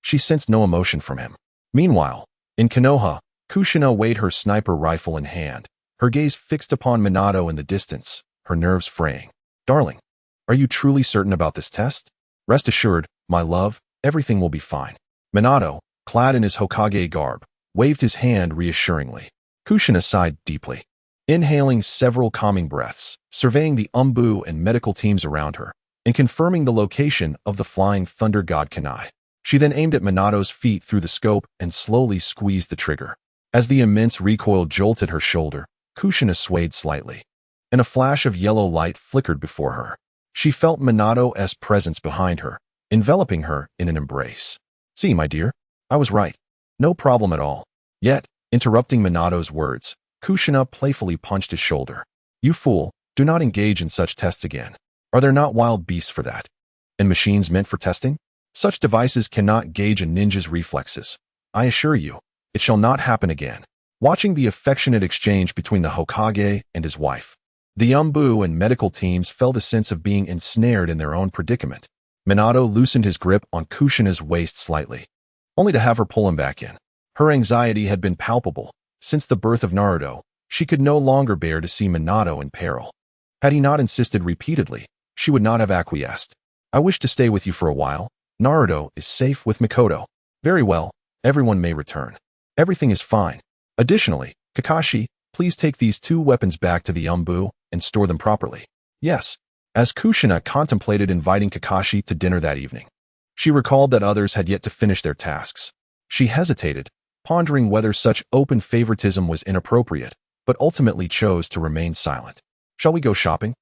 She sensed no emotion from him. Meanwhile, in Konoha, Kushina weighed her sniper rifle in hand, her gaze fixed upon Minato in the distance, her nerves fraying. Darling, are you truly certain about this test? Rest assured, my love, everything will be fine. Minato, clad in his Hokage garb, waved his hand reassuringly. Kushina sighed deeply, inhaling several calming breaths, surveying the Umbu and medical teams around her, and confirming the location of the flying thunder god Kanai. She then aimed at Minato's feet through the scope and slowly squeezed the trigger. As the immense recoil jolted her shoulder, Kushina swayed slightly, and a flash of yellow light flickered before her. She felt Minato's presence behind her, enveloping her in an embrace. See, my dear, I was right. No problem at all. Yet, interrupting Minato's words, Kushina playfully punched his shoulder. You fool, do not engage in such tests again. Are there not wild beasts for that? And machines meant for testing? Such devices cannot gauge a ninja's reflexes. I assure you, it shall not happen again. Watching the affectionate exchange between the Hokage and his wife, the Umbu and medical teams felt a sense of being ensnared in their own predicament. Minato loosened his grip on Kushina's waist slightly, only to have her pull him back in. Her anxiety had been palpable. Since the birth of Naruto, she could no longer bear to see Minato in peril. Had he not insisted repeatedly, she would not have acquiesced. I wish to stay with you for a while. Naruto is safe with Mikoto. Very well, everyone may return. Everything is fine. Additionally, Kakashi, please take these two weapons back to the Umbu and store them properly. Yes. As Kushina contemplated inviting Kakashi to dinner that evening, she recalled that others had yet to finish their tasks. She hesitated, pondering whether such open favoritism was inappropriate, but ultimately chose to remain silent. Shall we go shopping?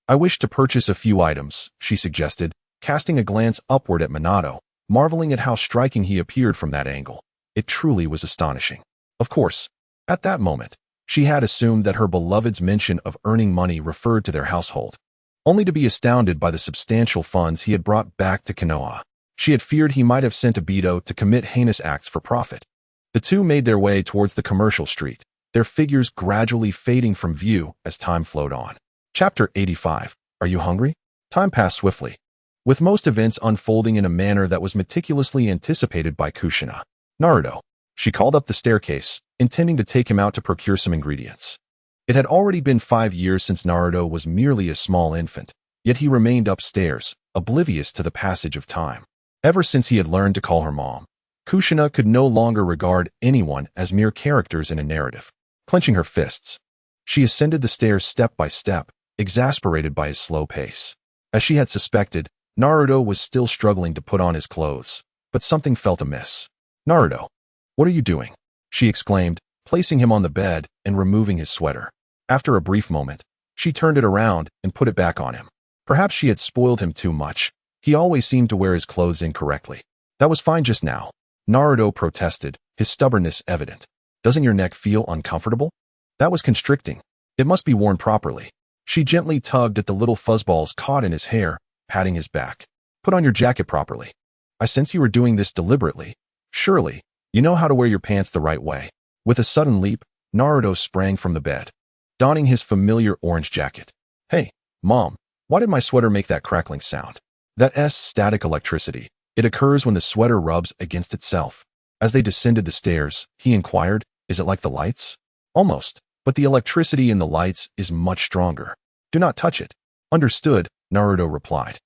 I wish to purchase a few items, she suggested, casting a glance upward at Minato, marveling at how striking he appeared from that angle. It truly was astonishing. Of course, at that moment, she had assumed that her beloved's mention of earning money referred to their household, only to be astounded by the substantial funds he had brought back to Konoha. She had feared he might have sent Aido to commit heinous acts for profit. The two made their way towards the commercial street, their figures gradually fading from view as time flowed on. Chapter 85. Are you hungry? Time passed swiftly, with most events unfolding in a manner that was meticulously anticipated by Kushina. Naruto. She called up the staircase, intending to take him out to procure some ingredients. It had already been 5 years since Naruto was merely a small infant, yet he remained upstairs, oblivious to the passage of time. Ever since he had learned to call her mom, Kushina could no longer regard anyone as mere characters in a narrative. Clenching her fists, she ascended the stairs step by step, exasperated by his slow pace. As she had suspected, Naruto was still struggling to put on his clothes, but something felt amiss. Naruto, what are you doing? She exclaimed, placing him on the bed and removing his sweater. After a brief moment, she turned it around and put it back on him. Perhaps she had spoiled him too much. He always seemed to wear his clothes incorrectly. That was fine just now, Naruto protested, his stubbornness evident. Doesn't your neck feel uncomfortable? That was constricting. It must be worn properly. She gently tugged at the little fuzzballs caught in his hair, patting his back. Put on your jacket properly. I sense you were doing this deliberately. Surely, you know how to wear your pants the right way. With a sudden leap, Naruto sprang from the bed, donning his familiar orange jacket. Hey, Mom, why did my sweater make that crackling sound? That's static electricity. It occurs when the sweater rubs against itself. As they descended the stairs, he inquired, is it like the lights? Almost, but the electricity in the lights is much stronger. Do not touch it. Understood, Naruto replied,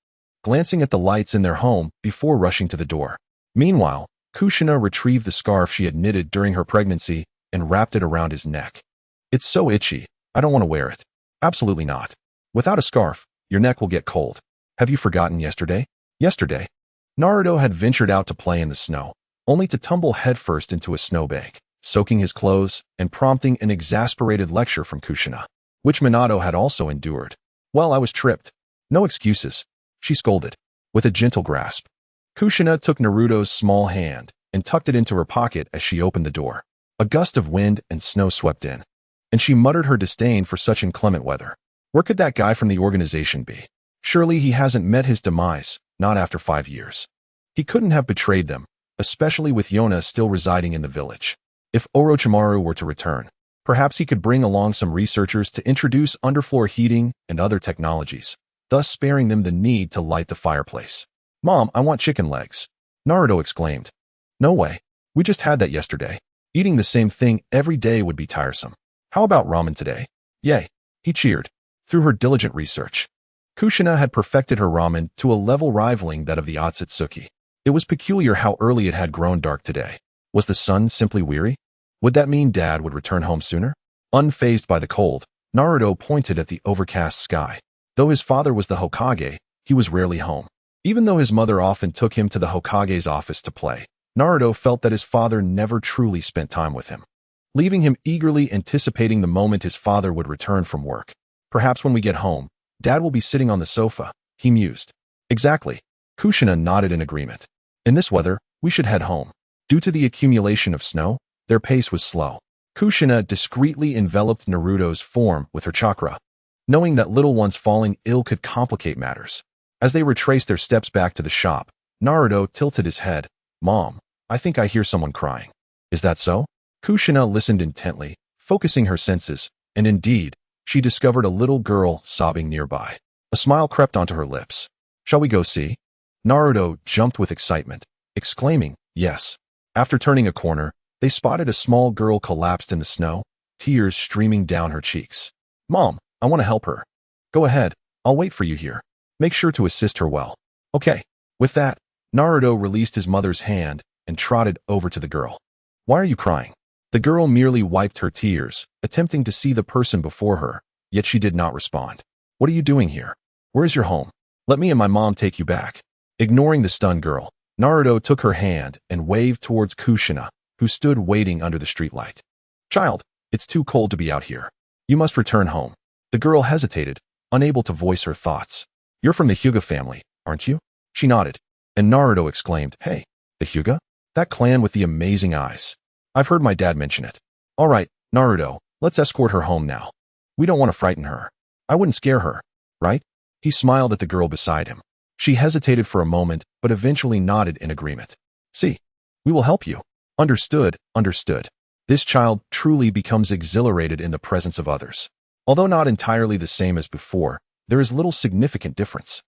glancing at the lights in their home before rushing to the door. Meanwhile, Kushina retrieved the scarf she had knitted during her pregnancy and wrapped it around his neck. It's so itchy, I don't want to wear it. Absolutely not. Without a scarf, your neck will get cold. Have you forgotten yesterday? Yesterday, Naruto had ventured out to play in the snow, only to tumble headfirst into a snowbank, soaking his clothes and prompting an exasperated lecture from Kushina, which Minato had also endured. Well, I was tripped. No excuses, she scolded, with a gentle grasp. Kushina took Naruto's small hand and tucked it into her pocket as she opened the door. A gust of wind and snow swept in, and she muttered her disdain for such inclement weather. Where could that guy from the organization be? Surely he hasn't met his demise, not after 5 years. He couldn't have betrayed them, especially with Yona still residing in the village. If Orochimaru were to return, perhaps he could bring along some researchers to introduce underfloor heating and other technologies, thus sparing them the need to light the fireplace. Mom, I want chicken legs, Naruto exclaimed, No way. We just had that yesterday. Eating the same thing every day would be tiresome. How about ramen today? Yay. He cheered. Through her diligent research, Kushina had perfected her ramen to a level rivaling that of the Akatsuki. It was peculiar how early it had grown dark today. Was the sun simply weary? Would that mean Dad would return home sooner? Unfazed by the cold, Naruto pointed at the overcast sky. Though his father was the Hokage, he was rarely home. Even though his mother often took him to the Hokage's office to play, Naruto felt that his father never truly spent time with him, leaving him eagerly anticipating the moment his father would return from work. Perhaps when we get home, Dad will be sitting on the sofa, he mused. Exactly. Kushina nodded in agreement. In this weather, we should head home. Due to the accumulation of snow, their pace was slow. Kushina discreetly enveloped Naruto's form with her chakra, knowing that little ones falling ill could complicate matters. As they retraced their steps back to the shop, Naruto tilted his head. Mom, I think I hear someone crying. Is that so? Kushina listened intently, focusing her senses, and indeed, she discovered a little girl sobbing nearby. A smile crept onto her lips. Shall we go see? Naruto jumped with excitement, exclaiming, yes. After turning a corner, they spotted a small girl collapsed in the snow, tears streaming down her cheeks. Mom, I want to help her. Go ahead, I'll wait for you here. Make sure to assist her well. Okay. With that, Naruto released his mother's hand and trotted over to the girl. Why are you crying? The girl merely wiped her tears, attempting to see the person before her, yet she did not respond. What are you doing here? Where is your home? Let me and my mom take you back. Ignoring the stunned girl, Naruto took her hand and waved towards Kushina, who stood waiting under the streetlight. Child, it's too cold to be out here. You must return home. The girl hesitated, unable to voice her thoughts. You're from the Hyuga family, aren't you? She nodded, and Naruto exclaimed, Hey, the Hyuga? That clan with the amazing eyes. I've heard my dad mention it. All right, Naruto, let's escort her home now. We don't want to frighten her. I wouldn't scare her, right? He smiled at the girl beside him. She hesitated for a moment, but eventually nodded in agreement. See, we will help you. Understood, understood. This child truly becomes exhilarated in the presence of others. Although not entirely the same as before, there is little significant difference.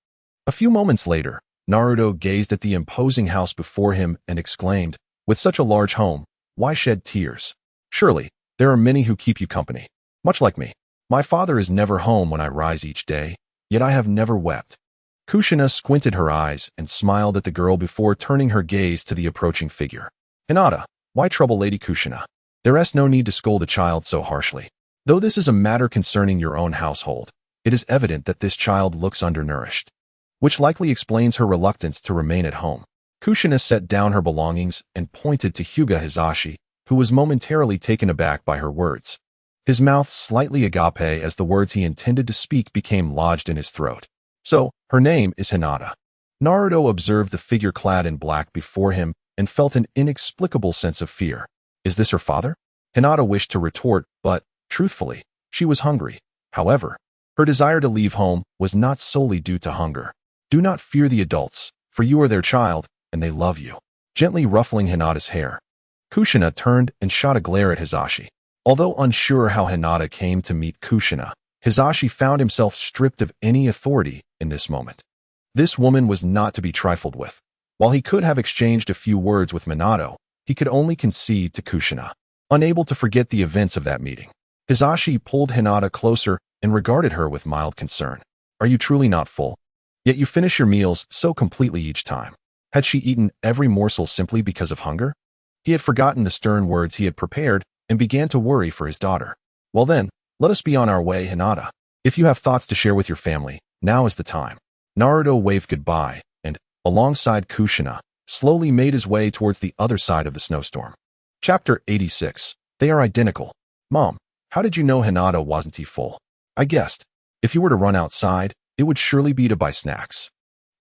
A few moments later, Naruto gazed at the imposing house before him and exclaimed, with such a large home, why shed tears? Surely, there are many who keep you company. Much like me. My father is never home when I rise each day, yet I have never wept. Kushina squinted her eyes and smiled at the girl before turning her gaze to the approaching figure. Hinata, why trouble Lady Kushina? There is no need to scold a child so harshly. Though this is a matter concerning your own household, it is evident that this child looks undernourished, which likely explains her reluctance to remain at home. Kushina set down her belongings and pointed to Hyuga Hizashi, who was momentarily taken aback by her words. His mouth slightly agape as the words he intended to speak became lodged in his throat. So, her name is Hinata. Naruto observed the figure clad in black before him and felt an inexplicable sense of fear. Is this her father? Hinata wished to retort, but, truthfully, she was hungry. However, her desire to leave home was not solely due to hunger. Do not fear the adults, for you are their child, and they love you. Gently ruffling Hinata's hair, Kushina turned and shot a glare at Hizashi. Although unsure how Hinata came to meet Kushina, Hizashi found himself stripped of any authority in this moment. This woman was not to be trifled with. While he could have exchanged a few words with Minato, he could only concede to Kushina, unable to forget the events of that meeting. Hizashi pulled Hinata closer and regarded her with mild concern. Are you truly not full? Yet you finish your meals so completely each time. Had she eaten every morsel simply because of hunger? He had forgotten the stern words he had prepared and began to worry for his daughter. Well then, let us be on our way, Hinata. If you have thoughts to share with your family, now is the time. Naruto waved goodbye and, alongside Kushina, slowly made his way towards the other side of the snowstorm. Chapter 86. They are identical. Mom, how did you know Hinata wasn't full? I guessed. If you were to run outside, it would surely be to buy snacks.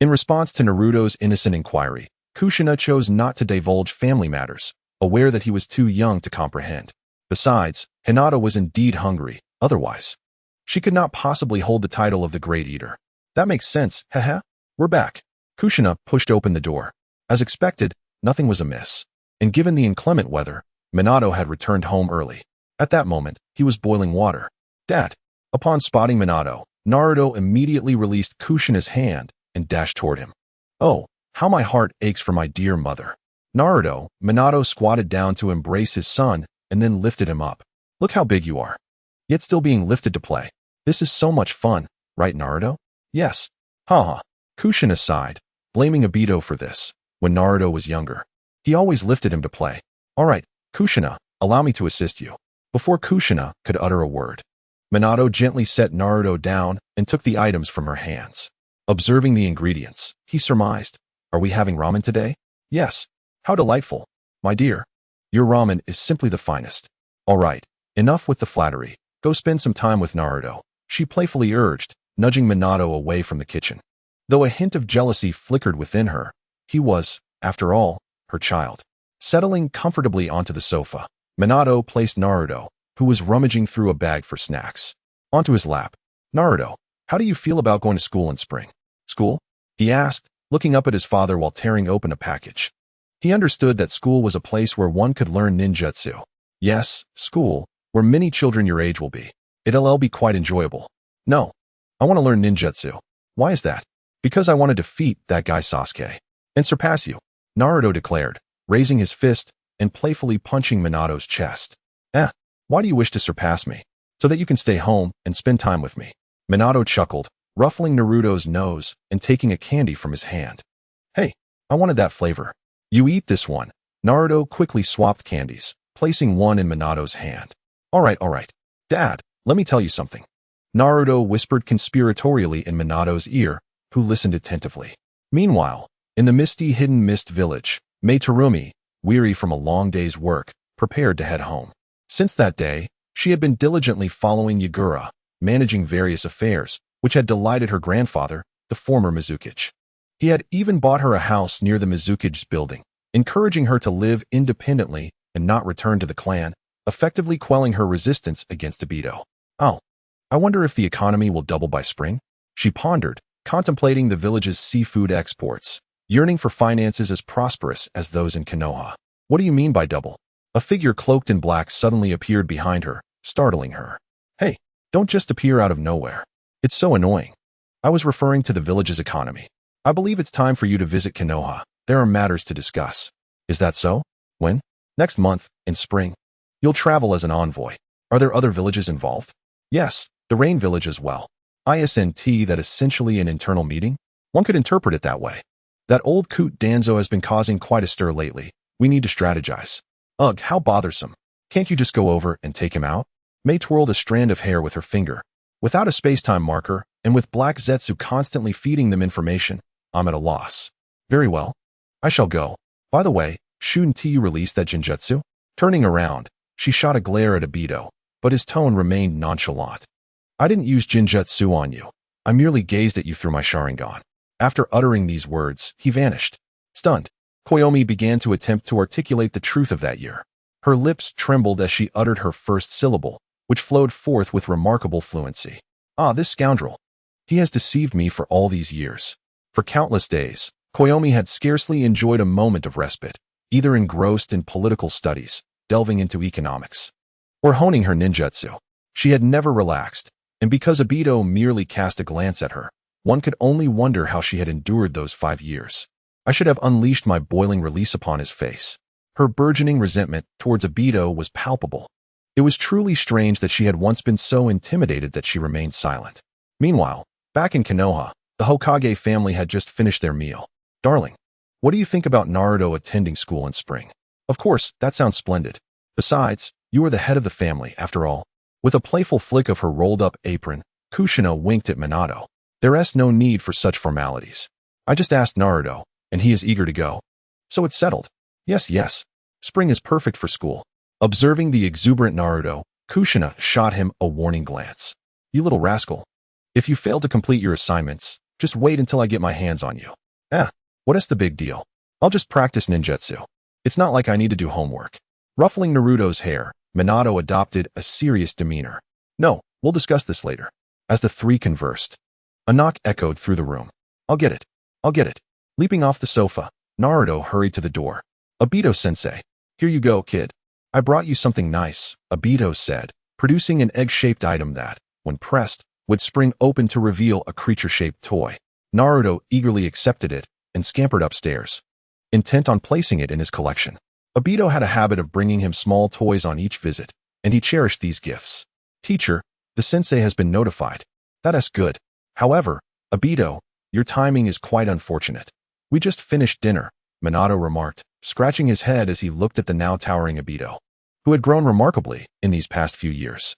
In response to Naruto's innocent inquiry, Kushina chose not to divulge family matters, aware that he was too young to comprehend. Besides, Hinata was indeed hungry, otherwise she could not possibly hold the title of the Great Eater. That makes sense, haha. We're back. Kushina pushed open the door. As expected, nothing was amiss. And given the inclement weather, Minato had returned home early. At that moment, he was boiling water. Dad. Upon spotting Minato, Naruto immediately released Kushina's hand and dashed toward him. Oh, how my heart aches for my dear mother. Naruto, Minato squatted down to embrace his son and then lifted him up. Look how big you are. Yet still being lifted to play. This is so much fun, right Naruto? Yes. Haha. Kushina sighed, blaming Aido for this. When Naruto was younger, he always lifted him to play. Alright, Kushina, allow me to assist you. Before Kushina could utter a word, Minato gently set Naruto down and took the items from her hands. Observing the ingredients, he surmised, are we having ramen today? Yes. How delightful. My dear, your ramen is simply the finest. Alright, enough with the flattery. Go spend some time with Naruto, she playfully urged, nudging Minato away from the kitchen. Though a hint of jealousy flickered within her, he was, after all, her child. Settling comfortably onto the sofa, Minato placed Naruto, who was rummaging through a bag for snacks, onto his lap. Naruto, how do you feel about going to school in spring? School? He asked, looking up at his father while tearing open a package. He understood that school was a place where one could learn ninjutsu. Yes, school, where many children your age will be. It'll be quite enjoyable. No, I want to learn ninjutsu. Why is that? Because I want to defeat that guy Sasuke and surpass you, Naruto declared, raising his fist and playfully punching Minato's chest. Why do you wish to surpass me? So that you can stay home and spend time with me. Minato chuckled, ruffling Naruto's nose and taking a candy from his hand. Hey, I wanted that flavor. You eat this one. Naruto quickly swapped candies, placing one in Minato's hand. Alright. Dad, let me tell you something. Naruto whispered conspiratorially in Minato's ear, who listened attentively. Meanwhile, in the misty hidden mist village, Mei Terumi, weary from a long day's work, prepared to head home. Since that day, she had been diligently following Yagura, managing various affairs, which had delighted her grandfather, the former Mizukage. He had even bought her a house near the Mizukage's building, encouraging her to live independently and not return to the clan, effectively quelling her resistance against Aido. Oh, I wonder if the economy will double by spring? She pondered, contemplating the village's seafood exports, yearning for finances as prosperous as those in Konoha. What do you mean by double? A figure cloaked in black suddenly appeared behind her, startling her. Hey, don't just appear out of nowhere. It's so annoying. I was referring to the village's economy. I believe it's time for you to visit Konoha. There are matters to discuss. Is that so? When? Next month, in spring. You'll travel as an envoy. Are there other villages involved? Yes, the Rain Village as well. ISNT, that essentially an internal meeting? One could interpret it that way. That old coot Danzo has been causing quite a stir lately. We need to strategize. Ugh, how bothersome. Can't you just go over and take him out? Mei twirled a strand of hair with her finger. Without a space-time marker, and with Black Zetsu constantly feeding them information, I'm at a loss. Very well. I shall go. By the way, shouldn't you release that Jinjutsu? Turning around, she shot a glare at Aido, but his tone remained nonchalant. I didn't use Jinjutsu on you. I merely gazed at you through my Sharingan. After uttering these words, he vanished. Stunned, Koyomi began to attempt to articulate the truth of that year. Her lips trembled as she uttered her first syllable, which flowed forth with remarkable fluency. Ah, this scoundrel. He has deceived me for all these years. For countless days, Koyomi had scarcely enjoyed a moment of respite, either engrossed in political studies, delving into economics, or honing her ninjutsu. She had never relaxed, and because Aido merely cast a glance at her, one could only wonder how she had endured those 5 years. I should have unleashed my boiling release upon his face. Her burgeoning resentment towards Aido was palpable. It was truly strange that she had once been so intimidated that she remained silent. Meanwhile, back in Konoha, the Hokage family had just finished their meal. Darling, what do you think about Naruto attending school in spring? Of course, that sounds splendid. Besides, you are the head of the family, after all. With a playful flick of her rolled-up apron, Kushina winked at Minato. There's no need for such formalities. I just asked Naruto, and he is eager to go. So it's settled. Yes. Spring is perfect for school. Observing the exuberant Naruto, Kushina shot him a warning glance. You little rascal. If you fail to complete your assignments, just wait until I get my hands on you. What is the big deal? I'll just practice ninjutsu. It's not like I need to do homework. Ruffling Naruto's hair, Minato adopted a serious demeanor. No, we'll discuss this later. As the three conversed, a knock echoed through the room. I'll get it. Leaping off the sofa, Naruto hurried to the door. Aido-sensei. Here you go, kid. I brought you something nice, Aido said, producing an egg-shaped item that, when pressed, would spring open to reveal a creature-shaped toy. Naruto eagerly accepted it and scampered upstairs. intent on placing it in his collection. Aido had a habit of bringing him small toys on each visit, and he cherished these gifts. Teacher, the sensei has been notified. That's good. However, Aido, your timing is quite unfortunate. We just finished dinner, Minato remarked, scratching his head as he looked at the now towering Aido, who had grown remarkably in these past few years.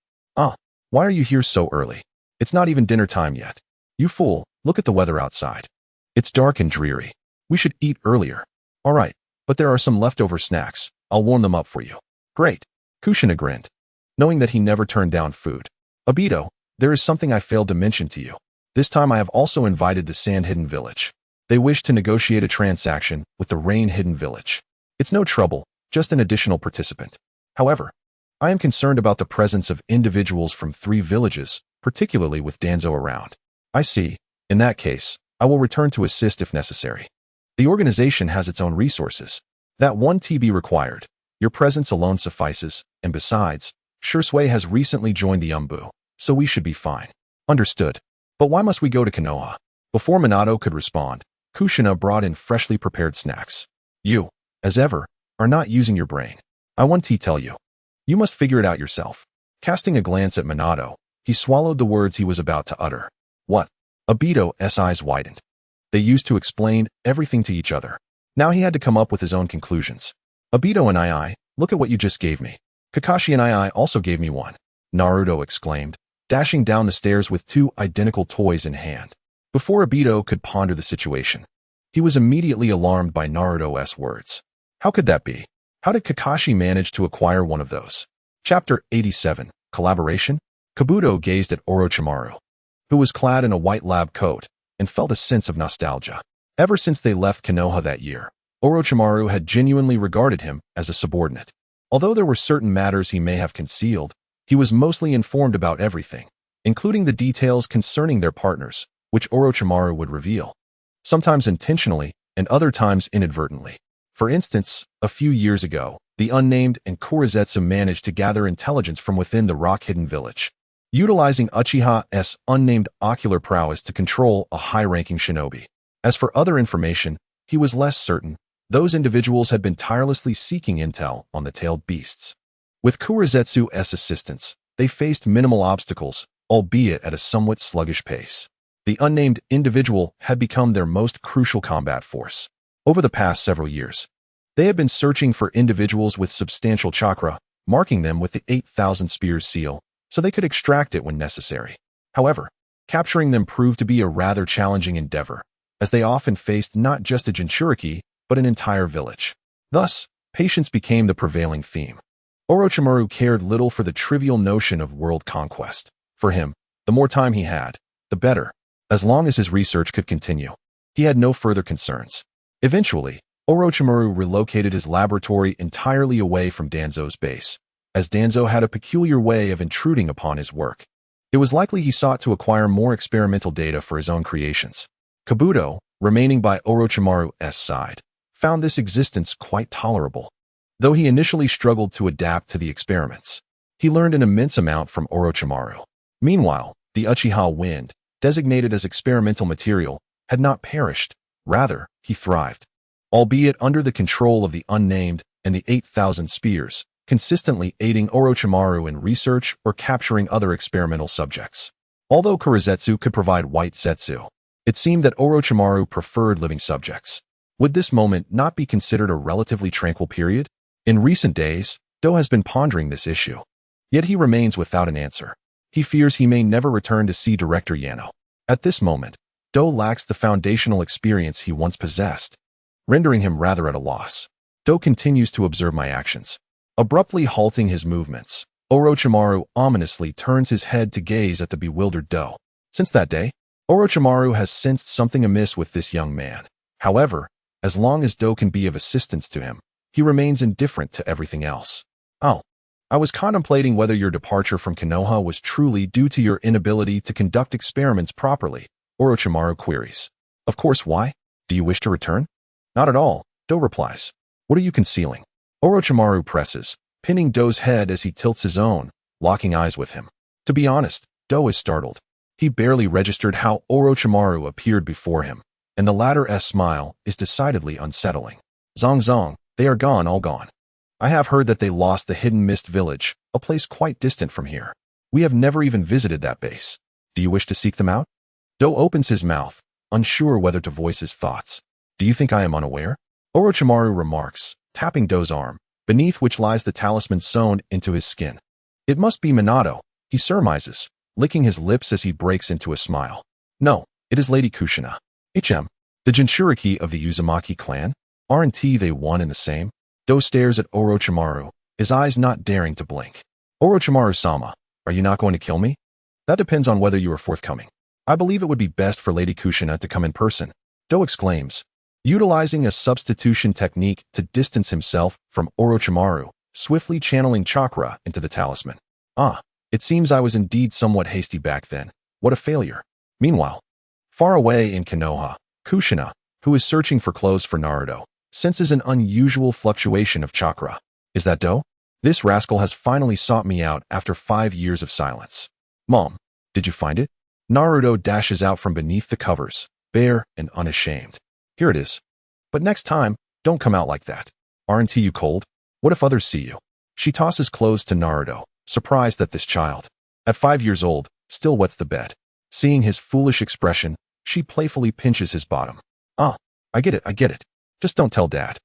Why are you here so early? It's not even dinner time yet. You fool, look at the weather outside. It's dark and dreary. We should eat earlier. All right, but there are some leftover snacks. I'll warm them up for you. Great. Kushina grinned, knowing that he never turned down food. Aido, there is something I failed to mention to you. This time I have also invited the Sand Hidden Village. They wish to negotiate a transaction with the Rain Hidden Village. It's no trouble, just an additional participant. However, I am concerned about the presence of individuals from 3 villages, particularly with Danzo around. I see. In that case, I will return to assist if necessary. The organization has its own resources. That won't be required. Your presence alone suffices, and besides, Shursui has recently joined the Umbu, so we should be fine. Understood. But why must we go to Konoha? Before Minato could respond, Kushina brought in freshly prepared snacks. You, as ever, are not using your brain. I want to tell you. You must figure it out yourself. Casting a glance at Minato, he swallowed the words he was about to utter. What? Aido's eyes widened. They used to explain everything to each other. Now he had to come up with his own conclusions. Aido and I, look at what you just gave me. Kakashi and I also gave me one. Naruto exclaimed, dashing down the stairs with 2 identical toys in hand. Before Aido could ponder the situation, he was immediately alarmed by Naruto's words. How could that be? How did Kakashi manage to acquire one of those? Chapter 87, Collaboration? Kabuto gazed at Orochimaru, who was clad in a white lab coat, and felt a sense of nostalgia. Ever since they left Konoha that year, Orochimaru had genuinely regarded him as a subordinate. Although there were certain matters he may have concealed, he was mostly informed about everything, including the details concerning their partners, which Orochimaru would reveal, sometimes intentionally and other times inadvertently. For instance, a few years ago, the unnamed and Kurizetsu managed to gather intelligence from within the rock-hidden village, utilizing Uchiha's unnamed ocular prowess to control a high-ranking shinobi. As for other information, he was less certain. Those individuals had been tirelessly seeking intel on the tailed beasts. With Kurizetsu's assistance, they faced minimal obstacles, albeit at a somewhat sluggish pace. The unnamed individual had become their most crucial combat force. Over the past several years, they had been searching for individuals with substantial chakra, marking them with the 8,000 Spears seal, so they could extract it when necessary. However, capturing them proved to be a rather challenging endeavor, as they often faced not just a Jinchuriki, but an entire village. Thus, patience became the prevailing theme. Orochimaru cared little for the trivial notion of world conquest. For him, the more time he had, the better. As long as his research could continue, he had no further concerns. Eventually, Orochimaru relocated his laboratory entirely away from Danzo's base, as Danzo had a peculiar way of intruding upon his work. It was likely he sought to acquire more experimental data for his own creations. Kabuto, remaining by Orochimaru's side, found this existence quite tolerable. Though he initially struggled to adapt to the experiments, he learned an immense amount from Orochimaru. Meanwhile, the Uchiha wind, designated as experimental material, had not perished. Rather, he thrived. Albeit under the control of the unnamed and the 8,000 Spears, consistently aiding Orochimaru in research or capturing other experimental subjects. Although Kurizetsu could provide white Zetsu, it seemed that Orochimaru preferred living subjects. Would this moment not be considered a relatively tranquil period? In recent days, Do has been pondering this issue. Yet he remains without an answer. He fears he may never return to see Director Yano. At this moment, Do lacks the foundational experience he once possessed, rendering him rather at a loss. Do continues to observe my actions. Abruptly halting his movements, Orochimaru ominously turns his head to gaze at the bewildered Do. Since that day, Orochimaru has sensed something amiss with this young man. However, as long as Do can be of assistance to him, he remains indifferent to everything else. Oh, I was contemplating whether your departure from Konoha was truly due to your inability to conduct experiments properly, Orochimaru queries. Of course, why? Do you wish to return? Not at all, Do replies. What are you concealing? Orochimaru presses, pinning Do's head as he tilts his own, locking eyes with him. To be honest, Do is startled. He barely registered how Orochimaru appeared before him, and the latter's smile is decidedly unsettling. Zong Zong, they are gone, all gone. I have heard that they lost the Hidden Mist Village, a place quite distant from here. We have never even visited that base. Do you wish to seek them out? Do opens his mouth, unsure whether to voice his thoughts. Do you think I am unaware? Orochimaru remarks, tapping Do's arm, beneath which lies the talisman sewn into his skin. It must be Minato, he surmises, licking his lips as he breaks into a smile. No, it is Lady Kushina. The Jinchuriki of the Uzumaki clan? Aren't they one and the same? Do stares at Orochimaru, his eyes not daring to blink. Orochimaru-sama, are you not going to kill me? That depends on whether you are forthcoming. I believe it would be best for Lady Kushina to come in person, Do exclaims, utilizing a substitution technique to distance himself from Orochimaru, swiftly channeling chakra into the talisman. Ah, it seems I was indeed somewhat hasty back then. What a failure. Meanwhile, far away in Konoha, Kushina, who is searching for clothes for Naruto, senses an unusual fluctuation of chakra. Is that Do? This rascal has finally sought me out after 5 years of silence. Mom, did you find it? Naruto dashes out from beneath the covers, bare and unashamed. Here it is. But next time, don't come out like that. Aren't you cold? What if others see you? She tosses clothes to Naruto, surprised that this child, at 5 years old, still wets the bed. Seeing his foolish expression, she playfully pinches his bottom. Ah, I get it. Just don't tell Dad.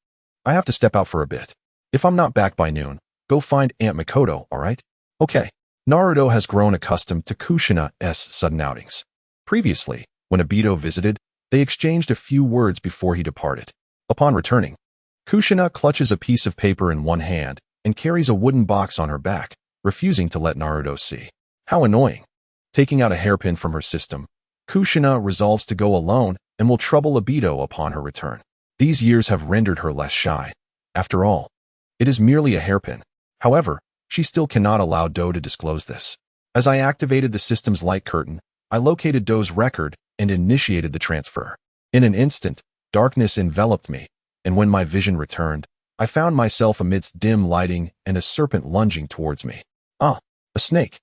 I have to step out for a bit. If I'm not back by noon, go find Aunt Mikoto, alright? Okay. Naruto has grown accustomed to Kushina's sudden outings. Previously, when Aido visited, they exchanged a few words before he departed. Upon returning, Kushina clutches a piece of paper in one hand and carries a wooden box on her back, refusing to let Naruto see. How annoying. Taking out a hairpin from her system, Kushina resolves to go alone and will trouble Aido upon her return. These years have rendered her less shy. After all, it is merely a hairpin. However, she still cannot allow Do to disclose this. As I activated the system's light curtain, I located Do's record and initiated the transfer. In an instant, darkness enveloped me, and when my vision returned, I found myself amidst dim lighting and a serpent lunging towards me. Ah, a snake.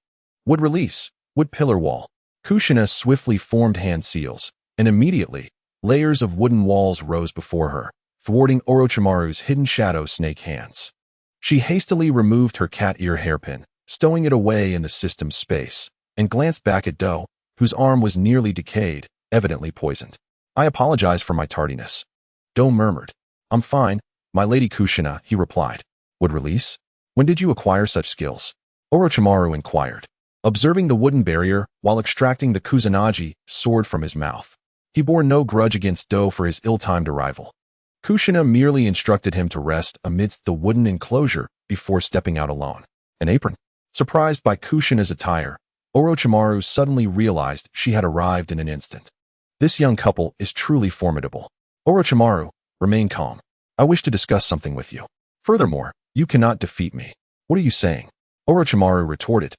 Would release, would pillar wall. Kushina swiftly formed hand seals, and immediately, layers of wooden walls rose before her, thwarting Orochimaru's hidden shadow snake hands. She hastily removed her cat ear hairpin, stowing it away in the system's space, and glanced back at Do, whose arm was nearly decayed, evidently poisoned. I apologize for my tardiness. Do murmured. I'm fine, my Lady Kushina, he replied. Would release? When did you acquire such skills? Orochimaru inquired, observing the wooden barrier while extracting the Kusanagi sword from his mouth. He bore no grudge against Do for his ill-timed arrival. Kushina merely instructed him to rest amidst the wooden enclosure before stepping out alone. An apron? Surprised by Kushina's attire, Orochimaru suddenly realized she had arrived in an instant. This young couple is truly formidable. Orochimaru, remain calm. I wish to discuss something with you. Furthermore, you cannot defeat me. What are you saying? Orochimaru retorted,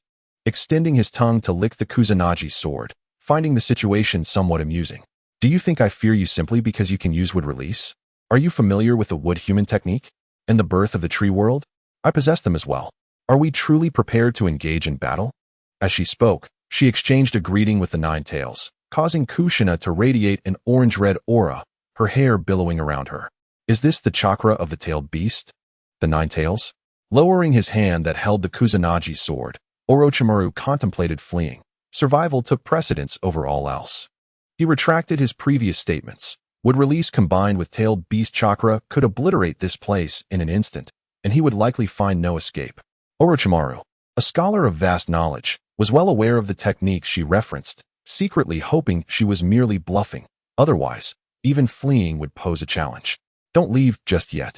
extending his tongue to lick the Kusanagi sword, finding the situation somewhat amusing. Do you think I fear you simply because you can use wood release? Are you familiar with the wood-human technique and the birth of the tree world? I possess them as well. Are we truly prepared to engage in battle? As she spoke, she exchanged a greeting with the Nine Tails, causing Kushina to radiate an orange-red aura, her hair billowing around her. Is this the chakra of the tailed beast? The Nine Tails? Lowering his hand that held the Kusanagi sword, Orochimaru contemplated fleeing. Survival took precedence over all else. He retracted his previous statements. Would release combined with tailed beast chakra could obliterate this place in an instant, and he would likely find no escape. Orochimaru, a scholar of vast knowledge, was well aware of the techniques she referenced, secretly hoping she was merely bluffing. Otherwise, even fleeing would pose a challenge. Don't leave just yet.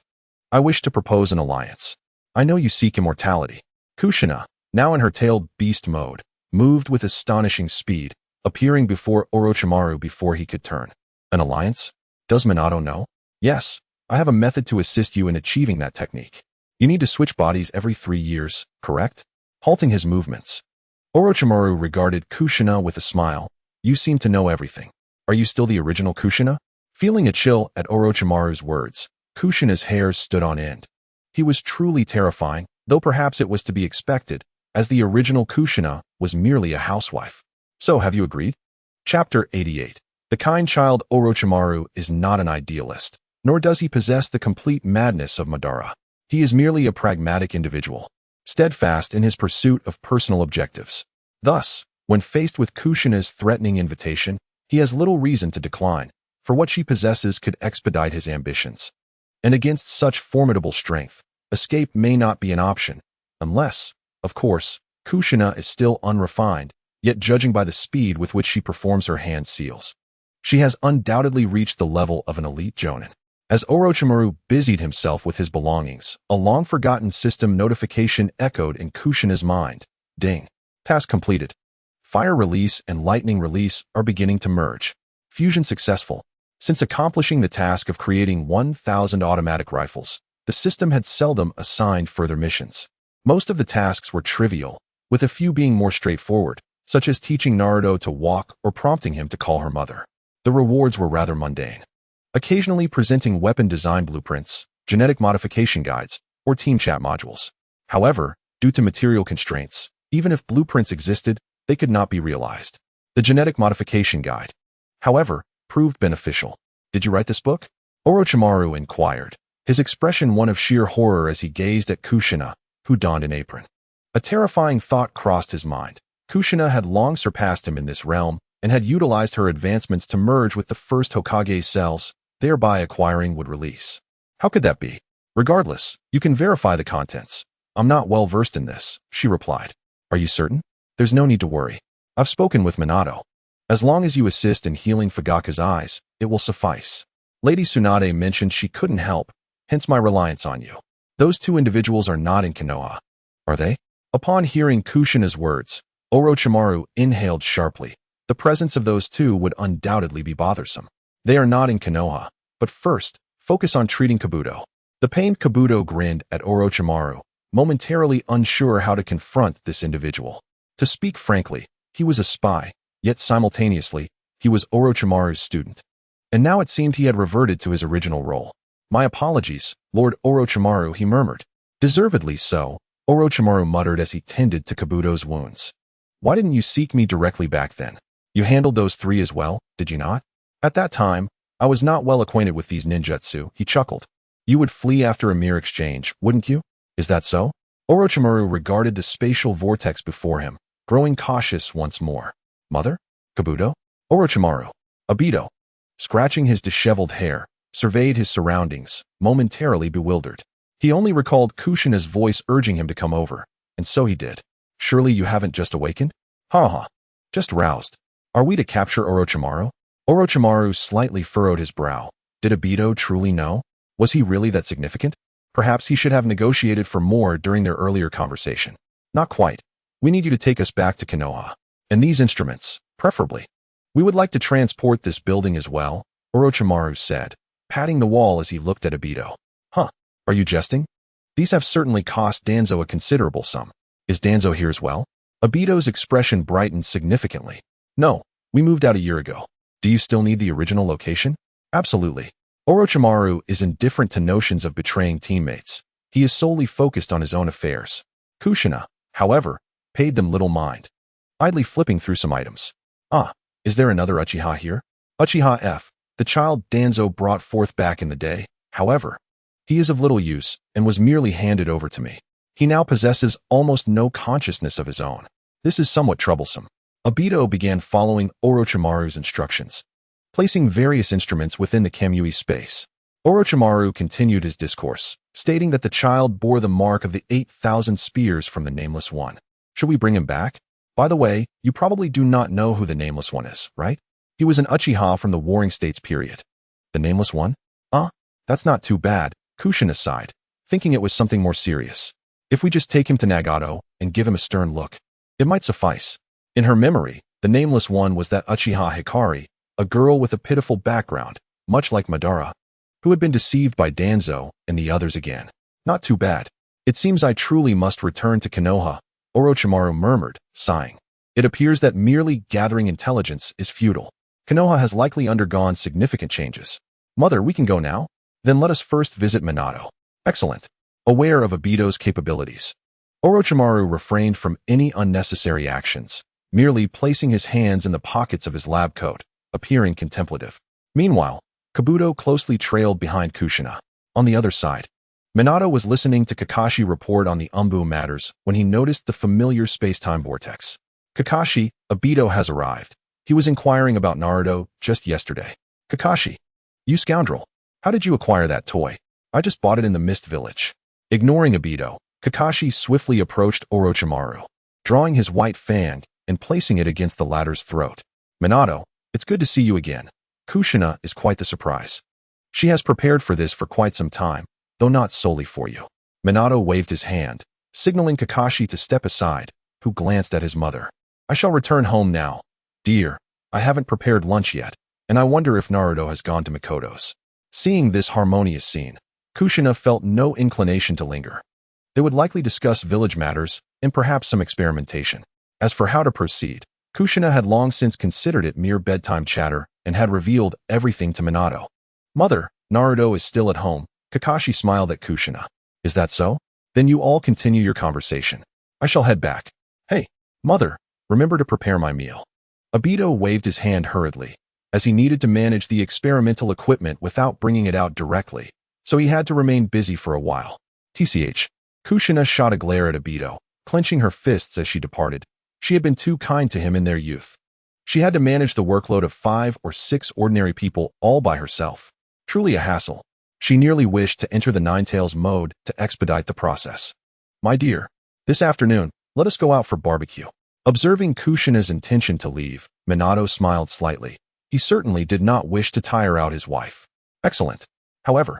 I wish to propose an alliance. I know you seek immortality. Kushina, now in her tailed beast mode, moved with astonishing speed, appearing before Orochimaru before he could turn. An alliance? Does Minato know? Yes, I have a method to assist you in achieving that technique. You need to switch bodies every 3 years, correct? Halting his movements. Orochimaru regarded Kushina with a smile. You seem to know everything. Are you still the original Kushina? Feeling a chill at Orochimaru's words, Kushina's hair stood on end. He was truly terrifying, though perhaps it was to be expected, as the original Kushina was merely a housewife. So have you agreed? Chapter 88. The kind child Orochimaru is not an idealist, nor does he possess the complete madness of Madara. He is merely a pragmatic individual, steadfast in his pursuit of personal objectives. Thus, when faced with Kushina's threatening invitation, he has little reason to decline, for what she possesses could expedite his ambitions. And against such formidable strength, escape may not be an option, unless, of course, Kushina is still unrefined, yet judging by the speed with which she performs her hand seals, she has undoubtedly reached the level of an elite jonin. As Orochimaru busied himself with his belongings, a long-forgotten system notification echoed in Kushina's mind. Ding. Task completed. Fire release and lightning release are beginning to merge. Fusion successful. Since accomplishing the task of creating 1,000 automatic rifles, the system had seldom assigned further missions. Most of the tasks were trivial, with a few being more straightforward, such as teaching Naruto to walk or prompting him to call her mother. The rewards were rather mundane, occasionally presenting weapon design blueprints, genetic modification guides, or team chat modules. However, due to material constraints, even if blueprints existed, they could not be realized. The genetic modification guide, however, proved beneficial. Did you write this book? Orochimaru inquired, his expression one of sheer horror as he gazed at Kushina, who donned an apron. A terrifying thought crossed his mind. Kushina had long surpassed him in this realm, and had utilized her advancements to merge with the first Hokage's cells, thereby acquiring would release. How could that be? Regardless, you can verify the contents. I'm not well versed in this, she replied. Are you certain? There's no need to worry. I've spoken with Minato. As long as you assist in healing Fugaka's eyes, it will suffice. Lady Tsunade mentioned she couldn't help, hence my reliance on you. Those two individuals are not in Konoha. Are they? Upon hearing Kushina's words, Orochimaru inhaled sharply. The presence of those two would undoubtedly be bothersome. They are not in Konoha, but first, focus on treating Kabuto. The pained Kabuto grinned at Orochimaru, momentarily unsure how to confront this individual. To speak frankly, he was a spy, yet simultaneously, he was Orochimaru's student. And now it seemed he had reverted to his original role. My apologies, Lord Orochimaru, he murmured. Deservedly so, Orochimaru muttered as he tended to Kabuto's wounds. Why didn't you seek me directly back then? You handled those three as well, did you not? At that time, I was not well acquainted with these ninjutsu, he chuckled. You would flee after a mere exchange, wouldn't you? Is that so? Orochimaru regarded the spatial vortex before him, growing cautious once more. Mother? Kabuto? Orochimaru. Aido. Scratching his disheveled hair, surveyed his surroundings, momentarily bewildered. He only recalled Kushina's voice urging him to come over, and so he did. Surely you haven't just awakened? Ha ha. Just roused. Are we to capture Orochimaru? Orochimaru slightly furrowed his brow. Did Aido truly know? Was he really that significant? Perhaps he should have negotiated for more during their earlier conversation. Not quite. We need you to take us back to Konoha. And these instruments, preferably. We would like to transport this building as well, Orochimaru said, patting the wall as he looked at Aido. Huh, are you jesting? These have certainly cost Danzo a considerable sum. Is Danzo here as well? Aido's expression brightened significantly. No, we moved out a year ago. Do you still need the original location? Absolutely. Orochimaru is indifferent to notions of betraying teammates. He is solely focused on his own affairs. Kushina, however, paid them little mind, idly flipping through some items. Ah, is there another Uchiha here? Uchiha F, the child Danzo brought forth back in the day. However, he is of little use and was merely handed over to me. He now possesses almost no consciousness of his own. This is somewhat troublesome. Aido began following Orochimaru's instructions, placing various instruments within the Kamui space. Orochimaru continued his discourse, stating that the child bore the mark of the 8,000 spears from the Nameless One. Should we bring him back? By the way, you probably do not know who the Nameless One is, right? He was an Uchiha from the Warring States period. The Nameless One? That's not too bad, Kushina sighed, thinking it was something more serious. If we just take him to Nagato and give him a stern look, it might suffice. In her memory, the Nameless One was that Uchiha Hikari, a girl with a pitiful background, much like Madara, who had been deceived by Danzo and the others again. Not too bad. It seems I truly must return to Konoha, Orochimaru murmured, sighing. It appears that merely gathering intelligence is futile. Konoha has likely undergone significant changes. Mother, we can go now? Then let us first visit Minato. Excellent. Aware of Aido's capabilities, Orochimaru refrained from any unnecessary actions, merely placing his hands in the pockets of his lab coat, appearing contemplative. Meanwhile, Kabuto closely trailed behind Kushina. On the other side, Minato was listening to Kakashi report on the Umbu matters when he noticed the familiar space-time vortex. Kakashi, Aido has arrived. He was inquiring about Naruto just yesterday. Kakashi, you scoundrel. How did you acquire that toy? I just bought it in the Mist Village. Ignoring Aido, Kakashi swiftly approached Orochimaru, drawing his white fang and placing it against the latter's throat. Minato, it's good to see you again. Kushina is quite the surprise. She has prepared for this for quite some time, though not solely for you. Minato waved his hand, signaling Kakashi to step aside, who glanced at his mother. I shall return home now. Dear, I haven't prepared lunch yet, and I wonder if Naruto has gone to Mikoto's. Seeing this harmonious scene, Kushina felt no inclination to linger. They would likely discuss village matters and perhaps some experimentation. As for how to proceed, Kushina had long since considered it mere bedtime chatter and had revealed everything to Minato. Mother, Naruto is still at home. Kakashi smiled at Kushina. Is that so? Then you all continue your conversation. I shall head back. Hey, mother, remember to prepare my meal. Aido waved his hand hurriedly, as he needed to manage the experimental equipment without bringing it out directly, so he had to remain busy for a while. TCH. Kushina shot a glare at Aido, clenching her fists as she departed. She had been too kind to him in their youth. She had to manage the workload of 5 or 6 ordinary people all by herself. Truly a hassle. She nearly wished to enter the Ninetales mode to expedite the process. My dear, this afternoon, let us go out for barbecue. Observing Kushina's intention to leave, Minato smiled slightly. He certainly did not wish to tire out his wife. Excellent. However,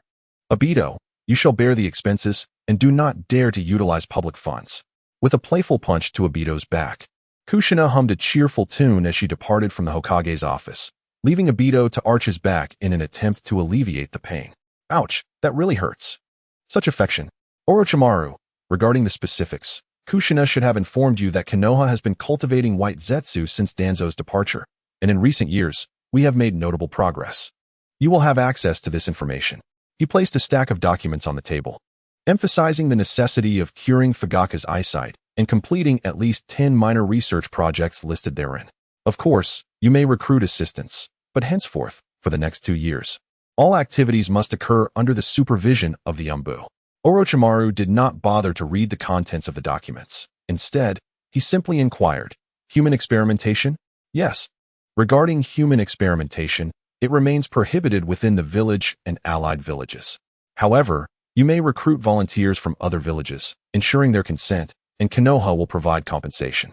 Aido, you shall bear the expenses and do not dare to utilize public funds. With a playful punch to Aido's back, Kushina hummed a cheerful tune as she departed from the Hokage's office, leaving Aido to arch his back in an attempt to alleviate the pain. Ouch, that really hurts. Such affection. Orochimaru, regarding the specifics, Kushina should have informed you that Konoha has been cultivating white Zetsu since Danzo's departure, and in recent years, we have made notable progress. You will have access to this information. He placed a stack of documents on the table, emphasizing the necessity of curing Fugaka's eyesight and completing at least 10 minor research projects listed therein. Of course, you may recruit assistants, but henceforth, for the next 2 years, all activities must occur under the supervision of the Umbu. Orochimaru did not bother to read the contents of the documents. Instead, he simply inquired, human experimentation? Yes. Regarding human experimentation, it remains prohibited within the village and allied villages. However, you may recruit volunteers from other villages, ensuring their consent, and Konoha will provide compensation.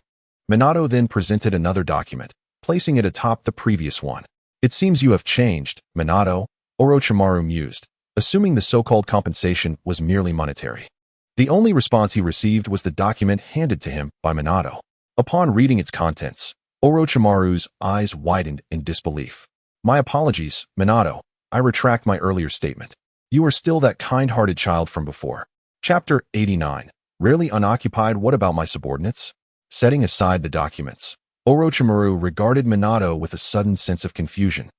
Minato then presented another document, placing it atop the previous one. It seems you have changed, Minato, Orochimaru mused, assuming the so-called compensation was merely monetary. The only response he received was the document handed to him by Minato. Upon reading its contents, Orochimaru's eyes widened in disbelief. My apologies, Minato. I retract my earlier statement. You are still that kind-hearted child from before. Chapter 89. Rarely unoccupied. What about my subordinates? Setting aside the documents, Orochimaru regarded Minato with a sudden sense of confusion,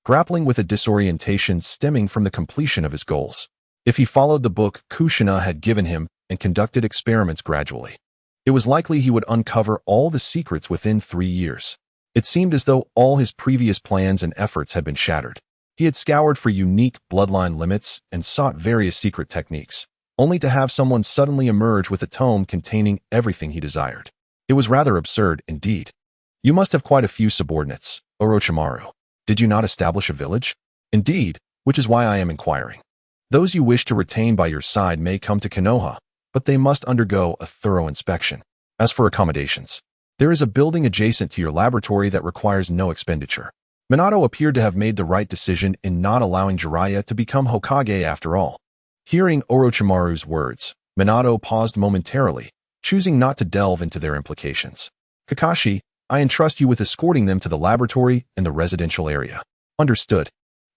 grappling with a disorientation stemming from the completion of his goals. If he followed the book Kushina had given him and conducted experiments gradually, it was likely he would uncover all the secrets within 3 years. It seemed as though all his previous plans and efforts had been shattered. He had scoured for unique bloodline limits and sought various secret techniques, only to have someone suddenly emerge with a tome containing everything he desired. It was rather absurd, indeed. You must have quite a few subordinates, Orochimaru. Did you not establish a village? Indeed, which is why I am inquiring. Those you wish to retain by your side may come to Konoha, but they must undergo a thorough inspection. As for accommodations, there is a building adjacent to your laboratory that requires no expenditure. Minato appeared to have made the right decision in not allowing Jiraiya to become Hokage after all. Hearing Orochimaru's words, Minato paused momentarily, choosing not to delve into their implications. Kakashi, I entrust you with escorting them to the laboratory in the residential area. Understood.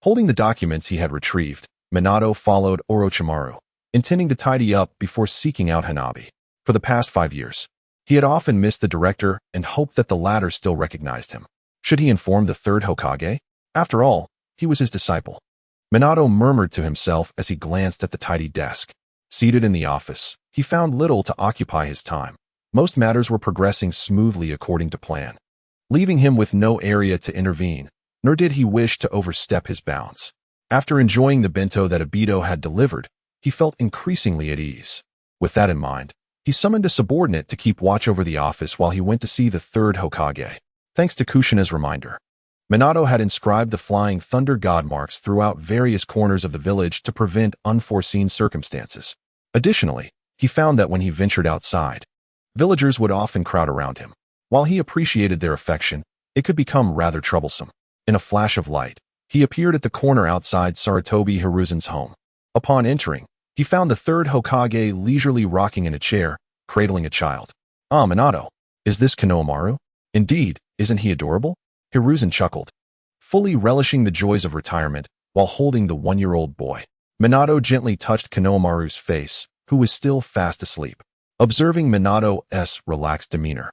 Holding the documents he had retrieved, Minato followed Orochimaru, intending to tidy up before seeking out Hanabi. For the past 5 years, he had often missed the director and hoped that the latter still recognized him. Should he inform the third Hokage? After all, he was his disciple. Minato murmured to himself as he glanced at the tidy desk. Seated in the office, he found little to occupy his time. Most matters were progressing smoothly according to plan, leaving him with no area to intervene, nor did he wish to overstep his bounds. After enjoying the bento that Aido had delivered, he felt increasingly at ease. With that in mind, he summoned a subordinate to keep watch over the office while he went to see the third Hokage. Thanks to Kushina's reminder, Minato had inscribed the flying thunder god marks throughout various corners of the village to prevent unforeseen circumstances. Additionally, he found that when he ventured outside, villagers would often crowd around him. While he appreciated their affection, it could become rather troublesome. In a flash of light, he appeared at the corner outside Sarutobi Hiruzen's home. Upon entering, he found the third Hokage leisurely rocking in a chair, cradling a child. Ah, Minato, is this Konohamaru? Indeed, isn't he adorable? Hiruzen chuckled, fully relishing the joys of retirement while holding the 1-year-old boy. Minato gently touched Konohamaru's face, who was still fast asleep. Observing Minato's relaxed demeanor,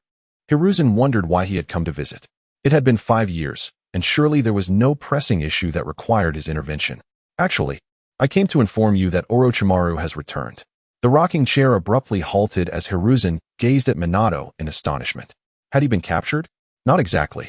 Hiruzen wondered why he had come to visit. It had been 5 years, and surely there was no pressing issue that required his intervention. Actually, I came to inform you that Orochimaru has returned. The rocking chair abruptly halted as Hiruzen gazed at Minato in astonishment. Had he been captured? Not exactly.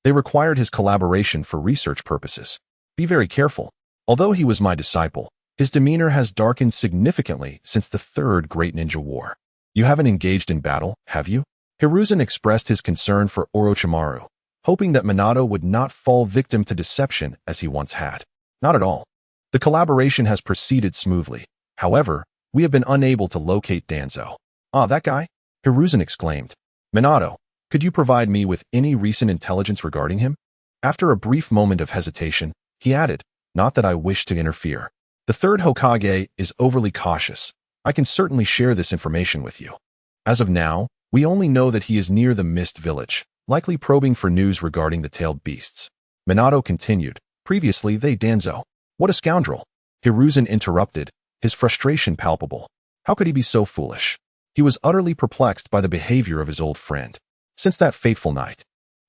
They required his collaboration for research purposes. Be very careful. Although he was my disciple, his demeanor has darkened significantly since the Third Great Ninja War. You haven't engaged in battle, have you? Hiruzen expressed his concern for Orochimaru, hoping that Minato would not fall victim to deception as he once had. Not at all. The collaboration has proceeded smoothly. However, we have been unable to locate Danzo. Ah, that guy? Hiruzen exclaimed. Minato, could you provide me with any recent intelligence regarding him? After a brief moment of hesitation, he added, not that I wish to interfere. The third Hokage is overly cautious. I can certainly share this information with you. As of now, we only know that he is near the Mist Village, likely probing for news regarding the tailed beasts. Minato continued, previously they Danzo. What a scoundrel! Hiruzen interrupted, his frustration palpable. How could he be so foolish? He was utterly perplexed by the behavior of his old friend. Since that fateful night,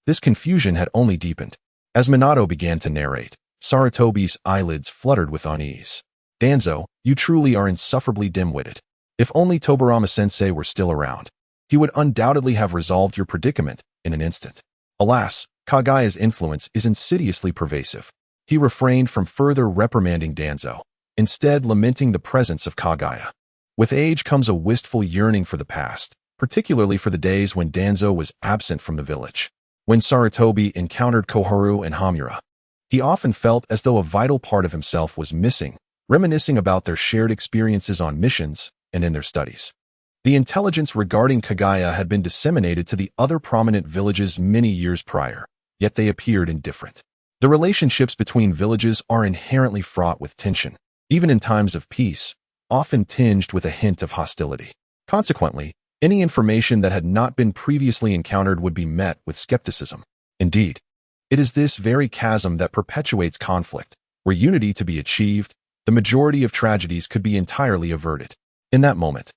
this confusion had only deepened. As Minato began to narrate, Sarutobi's eyelids fluttered with unease. Danzo, you truly are insufferably dim-witted. If only Tobirama-sensei were still around, he would undoubtedly have resolved your predicament in an instant. Alas, Kagaya's influence is insidiously pervasive. He refrained from further reprimanding Danzo, instead lamenting the presence of Kagaya. With age comes a wistful yearning for the past, particularly for the days when Danzo was absent from the village. When Sarutobi encountered Koharu and Hamura, he often felt as though a vital part of himself was missing, reminiscing about their shared experiences on missions and in their studies. The intelligence regarding Kagaya had been disseminated to the other prominent villages many years prior, yet they appeared indifferent. The relationships between villages are inherently fraught with tension, even in times of peace, often tinged with a hint of hostility. Consequently, any information that had not been previously encountered would be met with skepticism. Indeed, it is this very chasm that perpetuates conflict. Were unity to be achieved, the majority of tragedies could be entirely averted. In that moment,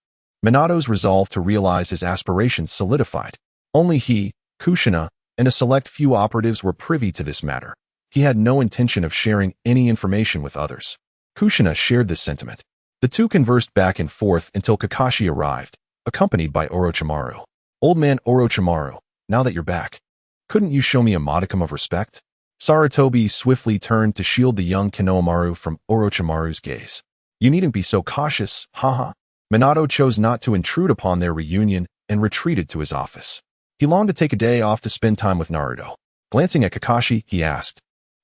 Minato's resolve to realize his aspirations solidified. Only he, Kushina, and a select few operatives were privy to this matter. He had no intention of sharing any information with others. Kushina shared this sentiment. The two conversed back and forth until Kakashi arrived, accompanied by Orochimaru. Old man Orochimaru, now that you're back, couldn't you show me a modicum of respect? Sarutobi swiftly turned to shield the young Konohamaru from Orochimaru's gaze. You needn't be so cautious, haha. Minato chose not to intrude upon their reunion and retreated to his office. He longed to take a day off to spend time with Naruto. Glancing at Kakashi, he asked,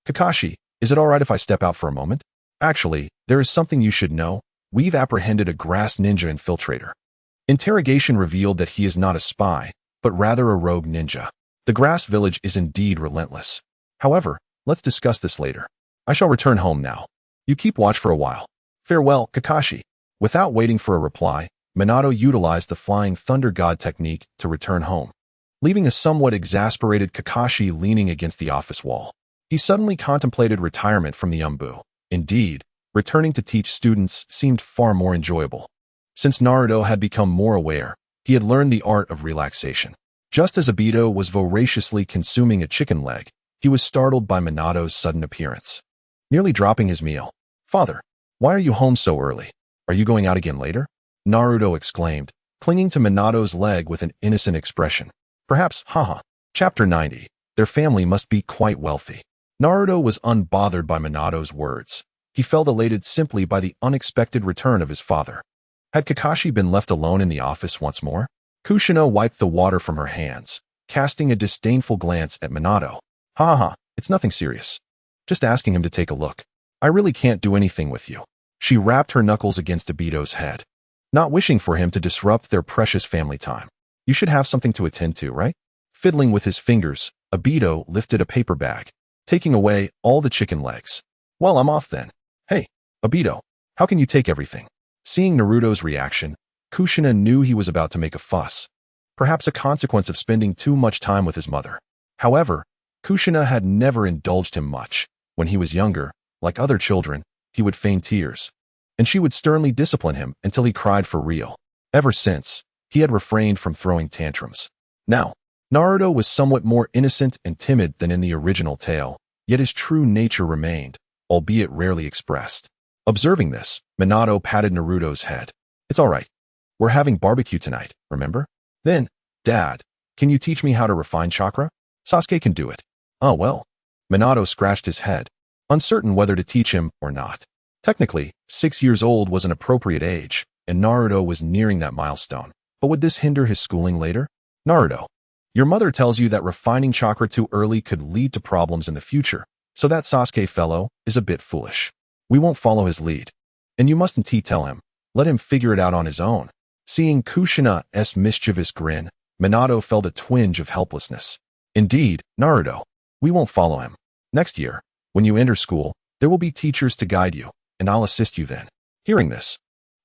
Kakashi, is it all right if I step out for a moment? Actually, there is something you should know. We've apprehended a grass ninja infiltrator. Interrogation revealed that he is not a spy, but rather a rogue ninja. The grass village is indeed relentless. However, let's discuss this later. I shall return home now. You keep watch for a while. Farewell, Kakashi. Without waiting for a reply, Minato utilized the Flying Thunder God technique to return home, leaving a somewhat exasperated Kakashi leaning against the office wall. He suddenly contemplated retirement from the Umbu. Indeed, returning to teach students seemed far more enjoyable. Since Naruto had become more aware, he had learned the art of relaxation. Just as Aido was voraciously consuming a chicken leg, he was startled by Minato's sudden appearance. Nearly dropping his meal. Father, why are you home so early? Are you going out again later? Naruto exclaimed, clinging to Minato's leg with an innocent expression. Perhaps, haha. Chapter 90. Their family must be quite wealthy. Naruto was unbothered by Minato's words, He felt elated simply by the unexpected return of his father. Had Kakashi been left alone in the office once more? Kushina wiped the water from her hands, casting a disdainful glance at Minato. Ha ha, it's nothing serious. Just asking him to take a look. I really can't do anything with you. She rapped her knuckles against Aido's head, not wishing for him to disrupt their precious family time. You should have something to attend to, right? Fiddling with his fingers, Aido lifted a paper bag, taking away all the chicken legs. Well, I'm off then. Hey, Aido, how can you take everything? Seeing Naruto's reaction, Kushina knew he was about to make a fuss, perhaps a consequence of spending too much time with his mother. However, Kushina had never indulged him much. When he was younger, like other children, he would feign tears, and she would sternly discipline him until he cried for real. Ever since, he had refrained from throwing tantrums. Now, Naruto was somewhat more innocent and timid than in the original tale, yet his true nature remained, albeit rarely expressed. Observing this, Minato patted Naruto's head. It's all right. We're having barbecue tonight, remember? Then, Dad, can you teach me how to refine chakra? Sasuke can do it. Oh well. Minato scratched his head, uncertain whether to teach him or not. Technically, 6 years old was an appropriate age, and Naruto was nearing that milestone. But would this hinder his schooling later? Naruto, your mother tells you that refining chakra too early could lead to problems in the future, so that Sasuke fellow is a bit foolish. We won't follow his lead. And you mustn't tell him. Let him figure it out on his own. Seeing Kushina's mischievous grin, Minato felt a twinge of helplessness. Indeed, Naruto, we won't follow him. Next year, when you enter school, there will be teachers to guide you, and I'll assist you then. Hearing this,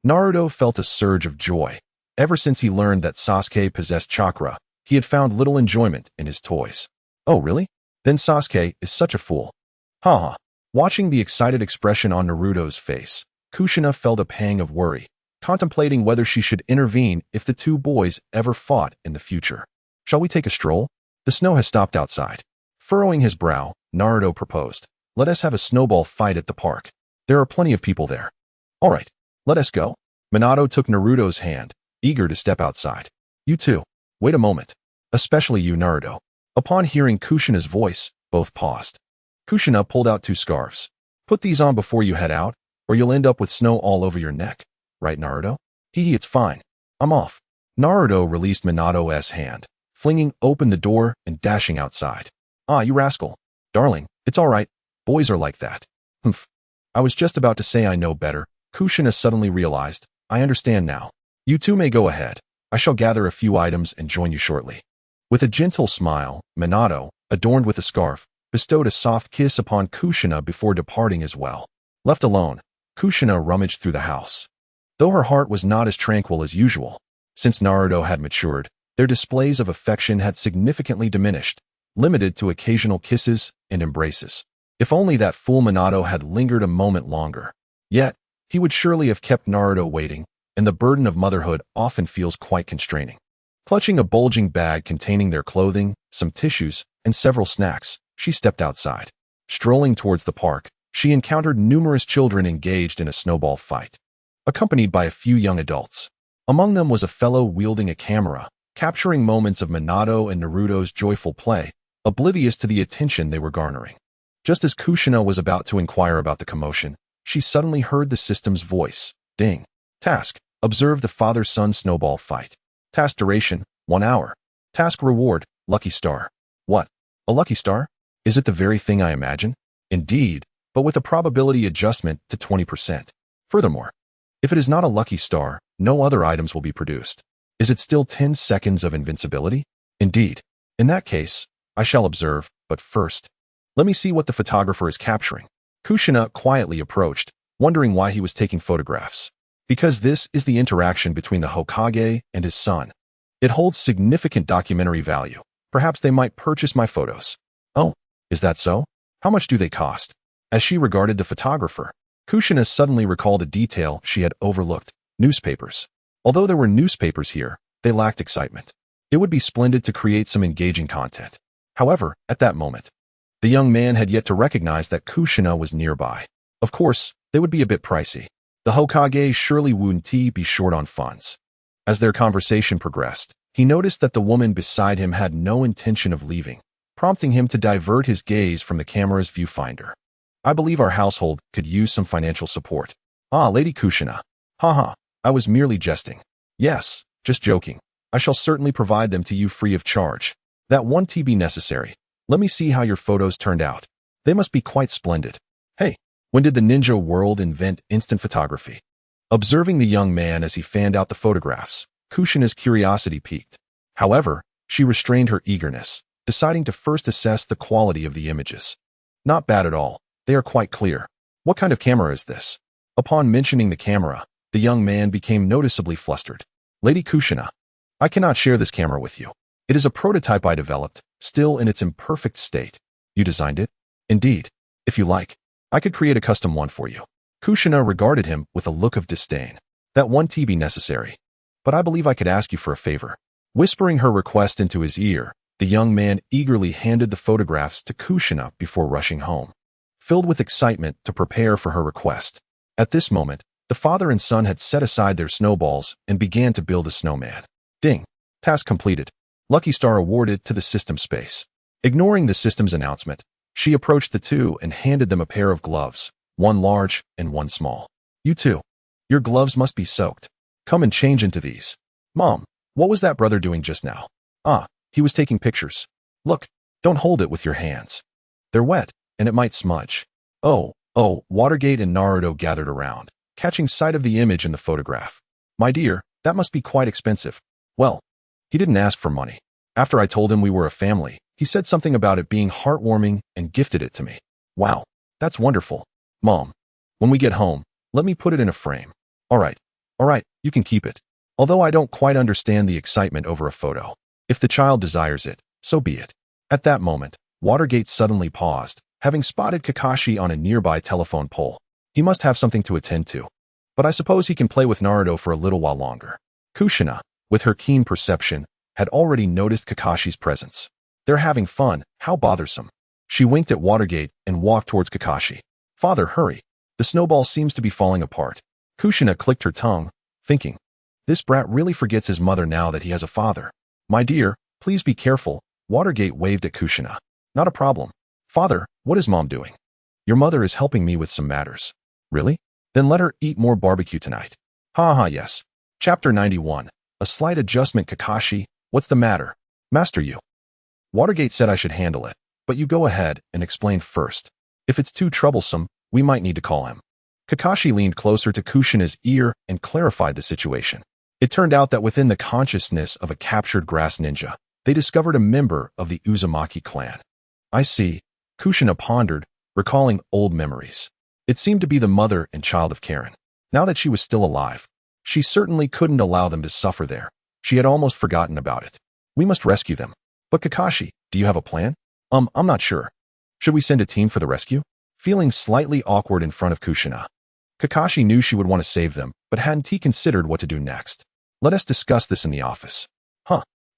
Naruto felt a surge of joy. Ever since he learned that Sasuke possessed chakra, he had found little enjoyment in his toys. Oh really? Then Sasuke is such a fool. Ha ha. Watching the excited expression on Naruto's face, Kushina felt a pang of worry, contemplating whether she should intervene if the two boys ever fought in the future. Shall we take a stroll? The snow has stopped outside. Furrowing his brow, Naruto proposed. Let us have a snowball fight at the park. There are plenty of people there. All right, let us go. Minato took Naruto's hand, eager to step outside. You too. Wait a moment. Especially you, Naruto. Upon hearing Kushina's voice, both paused. Kushina pulled out 2 scarves. Put these on before you head out, or you'll end up with snow all over your neck. Right, Naruto? Hee, it's fine. I'm off. Naruto released Minato's hand, flinging open the door and dashing outside. Ah, you rascal. Darling, it's all right. Boys are like that. Humph. I was just about to say I know better. Kushina suddenly realized. I understand now. You two may go ahead. I shall gather a few items and join you shortly. With a gentle smile, Minato, adorned with a scarf, bestowed a soft kiss upon Kushina before departing as well. Left alone, Kushina rummaged through the house. Though her heart was not as tranquil as usual, since Naruto had matured, their displays of affection had significantly diminished, limited to occasional kisses and embraces. If only that fool Minato had lingered a moment longer. Yet, he would surely have kept Naruto waiting, and the burden of motherhood often feels quite constraining. Clutching a bulging bag containing their clothing, some tissues, and several snacks, she stepped outside. Strolling towards the park, she encountered numerous children engaged in a snowball fight, accompanied by a few young adults. Among them was a fellow wielding a camera, capturing moments of Minato and Naruto's joyful play, oblivious to the attention they were garnering. Just as Kushina was about to inquire about the commotion, she suddenly heard the system's voice. Ding. Task. Observe the father-son snowball fight. Task duration, 1 hour. Task reward, lucky star. What? A lucky star? Is it the very thing I imagine? Indeed, but with a probability adjustment to 20%. Furthermore, if it is not a lucky star, no other items will be produced. Is it still 10 seconds of invincibility? Indeed. In that case, I shall observe, but first, let me see what the photographer is capturing. Kushina quietly approached, wondering why he was taking photographs. Because this is the interaction between the Hokage and his son. It holds significant documentary value. Perhaps they might purchase my photos. Oh, is that so? How much do they cost? As she regarded the photographer, Kushina suddenly recalled a detail she had overlooked. Newspapers. Although there were newspapers here, they lacked excitement. It would be splendid to create some engaging content. However, at that moment, the young man had yet to recognize that Kushina was nearby. Of course, they would be a bit pricey. The Hokage surely wouldn't be short on funds. As their conversation progressed, he noticed that the woman beside him had no intention of leaving, prompting him to divert his gaze from the camera's viewfinder. I believe our household could use some financial support. Ah, Lady Kushina. Haha, I was merely jesting. Yes, just joking. I shall certainly provide them to you free of charge. That won't be necessary. Let me see how your photos turned out. They must be quite splendid. Hey, when did the ninja world invent instant photography? Observing the young man as he fanned out the photographs, Kushina's curiosity piqued. However, she restrained her eagerness, deciding to first assess the quality of the images. Not bad at all. They are quite clear. What kind of camera is this? Upon mentioning the camera, the young man became noticeably flustered. Lady Kushina, I cannot share this camera with you. It is a prototype I developed, still in its imperfect state. You designed it? Indeed. If you like, I could create a custom one for you. Kushina regarded him with a look of disdain. That won't be necessary. But I believe I could ask you for a favor. Whispering her request into his ear, the young man eagerly handed the photographs to Kushina before rushing home. Filled with excitement to prepare for her request. At this moment, the father and son had set aside their snowballs and began to build a snowman. Ding. Task completed. Lucky Star awarded to the system space. Ignoring the system's announcement, she approached the two and handed them a pair of gloves, one large and one small. You two. Your gloves must be soaked. Come and change into these. Mom, what was that brother doing just now? Ah, he was taking pictures. Look, don't hold it with your hands. They're wet, and it might smudge. Oh, Watergate and Naruto gathered around, catching sight of the image in the photograph. My dear, that must be quite expensive. Well, he didn't ask for money. After I told him we were a family, he said something about it being heartwarming and gifted it to me. Wow, that's wonderful. Mom, when we get home, let me put it in a frame. All right, you can keep it. Although I don't quite understand the excitement over a photo. If the child desires it, so be it. At that moment, Watergate suddenly paused, having spotted Kakashi on a nearby telephone pole. He must have something to attend to. But I suppose he can play with Naruto for a little while longer. Kushina, with her keen perception, had already noticed Kakashi's presence. They're having fun, how bothersome. She winked at Watergate and walked towards Kakashi. Father, hurry. The snowball seems to be falling apart. Kushina clicked her tongue, thinking, this brat really forgets his mother now that he has a father. My dear, please be careful. Watergate waved at Kushina. Not a problem. Father, what is Mom doing? Your mother is helping me with some matters. Really? Then let her eat more barbecue tonight. Yes. Chapter 91. A slight adjustment. Kakashi, what's the matter? Master you. Watergate said I should handle it, but you go ahead and explain first. If it's too troublesome, we might need to call him. Kakashi leaned closer to Kushina's ear and clarified the situation. It turned out that within the consciousness of a captured grass ninja, they discovered a member of the Uzumaki clan. I see. Kushina pondered, recalling old memories. It seemed to be the mother and child of Karen. Now that she was still alive, she certainly couldn't allow them to suffer there. She had almost forgotten about it. We must rescue them. But Kakashi, do you have a plan? I'm not sure. Should we send a team for the rescue? Feeling slightly awkward in front of Kushina, Kakashi knew she would want to save them, but hadn't he considered what to do next. Let us discuss this in the office.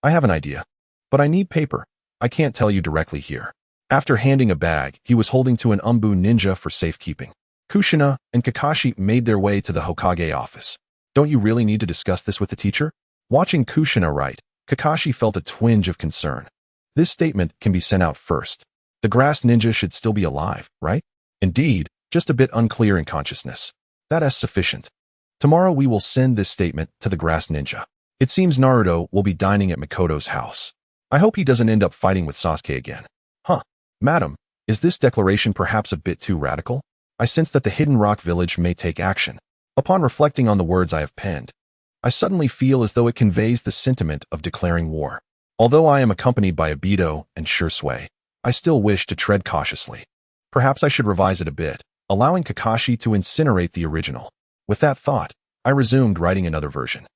I have an idea. But I need paper. I can't tell you directly here. After handing a bag he was holding to an Umbu ninja for safekeeping, Kushina and Kakashi made their way to the Hokage office. Don't you really need to discuss this with the teacher? Watching Kushina write, Kakashi felt a twinge of concern. This statement can be sent out first. The grass ninja should still be alive, right? Indeed, just a bit unclear in consciousness. That is sufficient. Tomorrow we will send this statement to the grass ninja. It seems Naruto will be dining at Mikoto's house. I hope he doesn't end up fighting with Sasuke again. Madam, is this declaration perhaps a bit too radical? I sense that the Hidden Rock Village may take action. Upon reflecting on the words I have penned, I suddenly feel as though it conveys the sentiment of declaring war. Although I am accompanied by Aido and Shursui, I still wish to tread cautiously. Perhaps I should revise it a bit, allowing Kakashi to incinerate the original. With that thought, I resumed writing another version.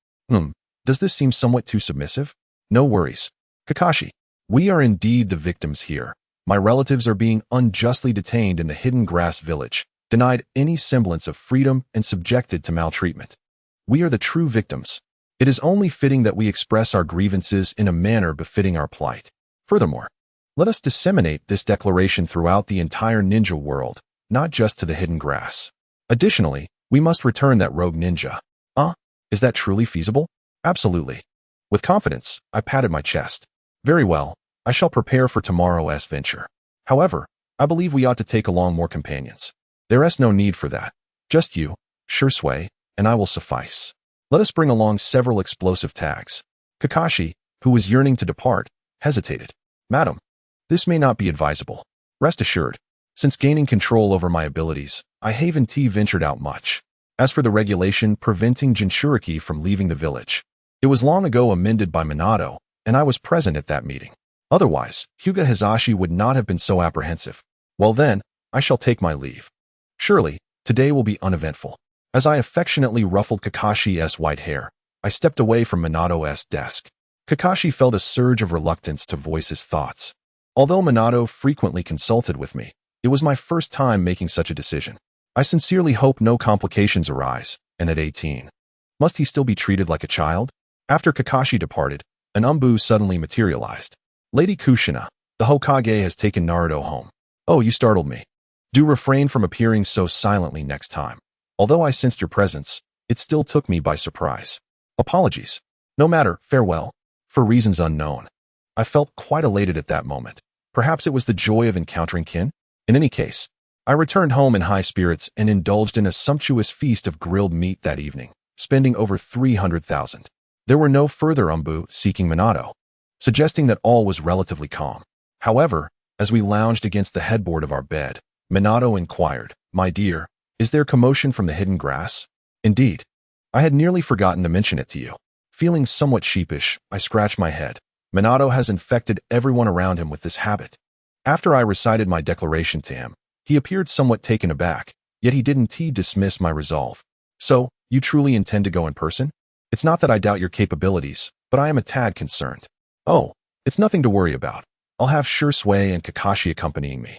Does this seem somewhat too submissive? No worries. Kakashi, we are indeed the victims here. My relatives are being unjustly detained in the Hidden Grass Village, denied any semblance of freedom and subjected to maltreatment. We are the true victims. It is only fitting that we express our grievances in a manner befitting our plight. Furthermore, let us disseminate this declaration throughout the entire ninja world, not just to the Hidden Grass. Additionally, we must return that rogue ninja. Is that truly feasible? Absolutely. With confidence, I patted my chest. Very well, I shall prepare for tomorrow's venture. However, I believe we ought to take along more companions. There is no need for that. Just you, Shursui, and I will suffice. Let us bring along several explosive tags. Kakashi, who was yearning to depart, hesitated. Madam, this may not be advisable. Rest assured, since gaining control over my abilities, I haven't ventured out much. As for the regulation preventing Jinchuriki from leaving the village, it was long ago amended by Minato, and I was present at that meeting. Otherwise, Hyuga Hizashi would not have been so apprehensive. Well then, I shall take my leave. Surely, today will be uneventful. As I affectionately ruffled Kakashi's white hair, I stepped away from Minato's desk. Kakashi felt a surge of reluctance to voice his thoughts. Although Minato frequently consulted with me, it was my first time making such a decision. I sincerely hope no complications arise, and at 18. Must he still be treated like a child? After Kakashi departed, an Umbu suddenly materialized. Lady Kushina, the Hokage has taken Naruto home. Oh, you startled me. Do refrain from appearing so silently next time. Although I sensed your presence, it still took me by surprise. Apologies. No matter, farewell. For reasons unknown. I felt quite elated at that moment. Perhaps it was the joy of encountering kin? In any case, I returned home in high spirits and indulged in a sumptuous feast of grilled meat that evening, spending over 300,000. There were no further Umbu seeking Minato, suggesting that all was relatively calm. However, as we lounged against the headboard of our bed, Minato inquired, "My dear, is there commotion from the hidden grass?" Indeed. I had nearly forgotten to mention it to you. Feeling somewhat sheepish, I scratched my head. Minato has infected everyone around him with this habit. After I recited my declaration to him, he appeared somewhat taken aback, yet he didn't dismiss my resolve. So, you truly intend to go in person? It's not that I doubt your capabilities, but I am a tad concerned. Oh, it's nothing to worry about. I'll have Shursui and Kakashi accompanying me.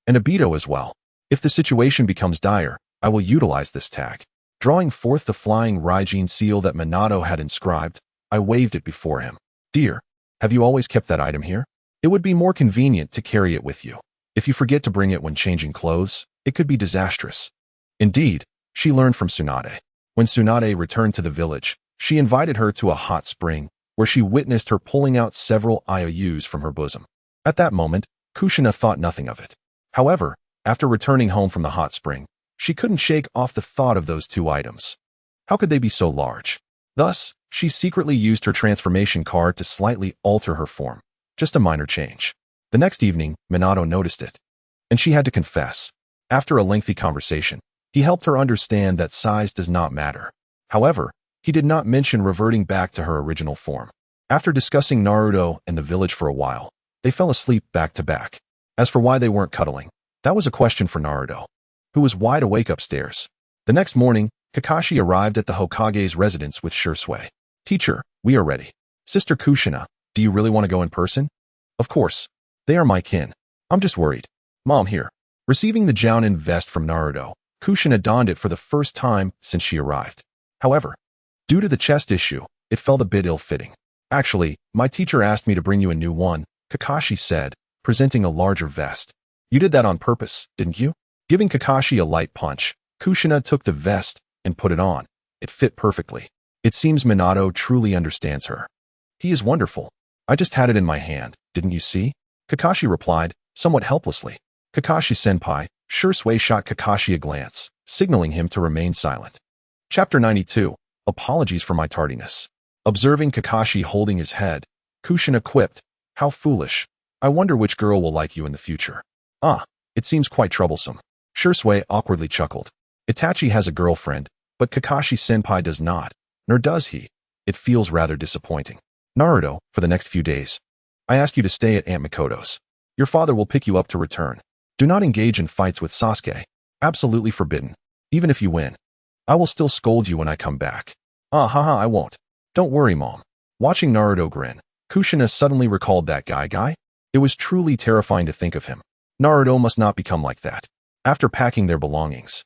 And Aido as well. If the situation becomes dire, I will utilize this tag. Drawing forth the flying Raijin seal that Minato had inscribed, I waved it before him. Dear, have you always kept that item here? It would be more convenient to carry it with you. If you forget to bring it when changing clothes, it could be disastrous. Indeed, she learned from Tsunade. When Tsunade returned to the village, she invited her to a hot spring, where she witnessed her pulling out several IOUs from her bosom. At that moment, Kushina thought nothing of it. However, after returning home from the hot spring, she couldn't shake off the thought of those two items. How could they be so large? Thus, she secretly used her transformation card to slightly alter her form. Just a minor change. The next evening, Minato noticed it. And she had to confess. After a lengthy conversation, he helped her understand that size does not matter. However, he did not mention reverting back to her original form. After discussing Naruto and the village for a while, they fell asleep back to back. As for why they weren't cuddling, that was a question for Naruto, who was wide awake upstairs. The next morning, Kakashi arrived at the Hokage's residence with Shursui. Teacher, we are ready. Sister Kushina, do you really want to go in person? Of course. They are my kin. I'm just worried. Mom, here. Receiving the Jounin vest from Naruto, Kushina donned it for the first time since she arrived. However, due to the chest issue, it felt a bit ill-fitting. Actually, my teacher asked me to bring you a new one, Kakashi said, presenting a larger vest. You did that on purpose, didn't you? Giving Kakashi a light punch, Kushina took the vest and put it on. It fit perfectly. It seems Minato truly understands her. He is wonderful. I just had it in my hand, didn't you see? Kakashi replied, somewhat helplessly. Kakashi-senpai, Shursui shot Kakashi a glance, signaling him to remain silent. Chapter 92. Apologies for my tardiness. Observing Kakashi holding his head, Kushina quipped, how foolish. I wonder which girl will like you in the future. Ah, it seems quite troublesome. Shursui awkwardly chuckled. Itachi has a girlfriend, but Kakashi-senpai does not, nor does he. It feels rather disappointing. Naruto, for the next few days, I ask you to stay at Aunt Mikoto's. Your father will pick you up to return. Do not engage in fights with Sasuke. Absolutely forbidden. Even if you win, I will still scold you when I come back. Ah haha, I won't. Don't worry, Mom. Watching Naruto grin, Kushina suddenly recalled that guy. It was truly terrifying to think of him. Naruto must not become like that. After packing their belongings,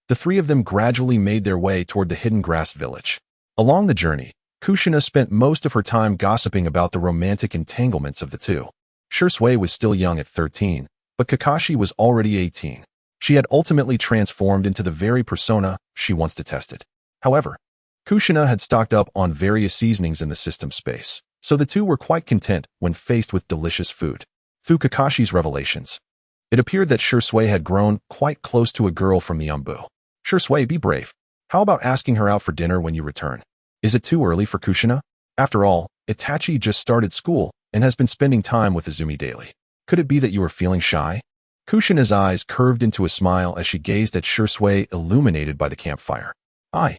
the three of them gradually made their way toward the hidden grass village. Along the journey, Kushina spent most of her time gossiping about the romantic entanglements of the two. Shursui was still young at 13, but Kakashi was already 18. She had ultimately transformed into the very persona she once detested. However, Kushina had stocked up on various seasonings in the system space, so the two were quite content when faced with delicious food. Through Kakashi's revelations, It appeared that Shui had grown quite close to a girl from the Umbu. Shui, be brave. How about asking her out for dinner when you return? Is it too early for Kushina? After all, Itachi just started school and has been spending time with Izumi daily. Could it be that you are feeling shy? Kushina's eyes curved into a smile as she gazed at Shui illuminated by the campfire. I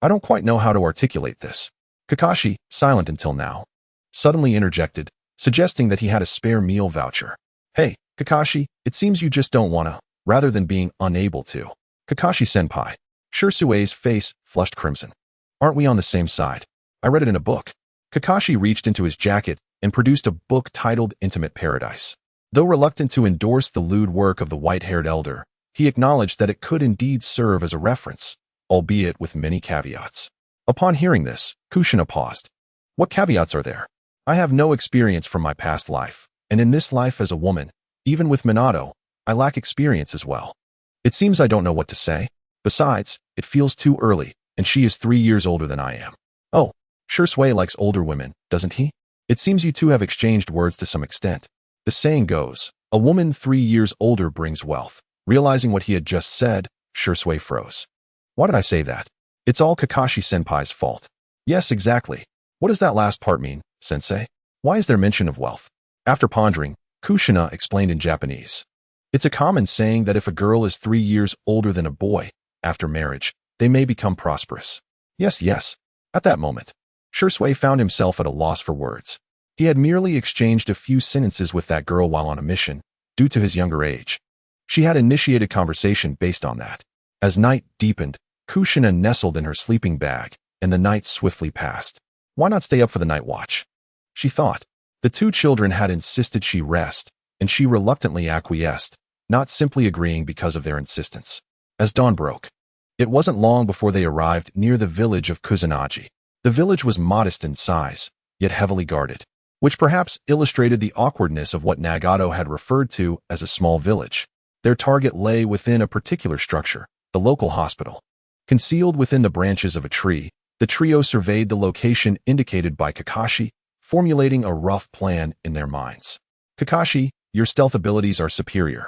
don't quite know how to articulate this. Kakashi, silent until now, suddenly interjected, suggesting that he had a spare meal voucher. Hey, Kakashi, it seems you just don't wanna, rather than being unable to. Kakashi-senpai. Shusui's face flushed crimson. Aren't we on the same side? I read it in a book. Kakashi reached into his jacket and produced a book titled Intimate Paradise. Though reluctant to endorse the lewd work of the white-haired elder, he acknowledged that it could indeed serve as a reference, albeit with many caveats. Upon hearing this, Kushina paused. What caveats are there? I have no experience from my past life, and in this life as a woman, even with Minato, I lack experience as well. It seems I don't know what to say. Besides, it feels too early, and she is 3 years older than I am. Oh, Shui likes older women, doesn't he? It seems you two have exchanged words to some extent. The saying goes, a woman 3 years older brings wealth. Realizing what he had just said, Shui froze. Why did I say that? It's all Kakashi-senpai's fault. Yes, exactly. What does that last part mean, sensei? Why is there mention of wealth? After pondering, Kushina explained in Japanese. It's a common saying that if a girl is 3 years older than a boy, after marriage, they may become prosperous. Yes. At that moment, Shui found himself at a loss for words. He had merely exchanged a few sentences with that girl while on a mission, due to his younger age. She had initiated conversation based on that. As night deepened, Kushina nestled in her sleeping bag, and the night swiftly passed. Why not stay up for the night watch? She thought. The two children had insisted she rest, and she reluctantly acquiesced, not simply agreeing because of their insistence. As dawn broke, it wasn't long before they arrived near the village of Kusanagi. The village was modest in size, yet heavily guarded, which perhaps illustrated the awkwardness of what Nagato had referred to as a small village. Their target lay within a particular structure, the local hospital. Concealed within the branches of a tree, the trio surveyed the location indicated by Kakashi, formulating a rough plan in their minds. Kakashi, your stealth abilities are superior.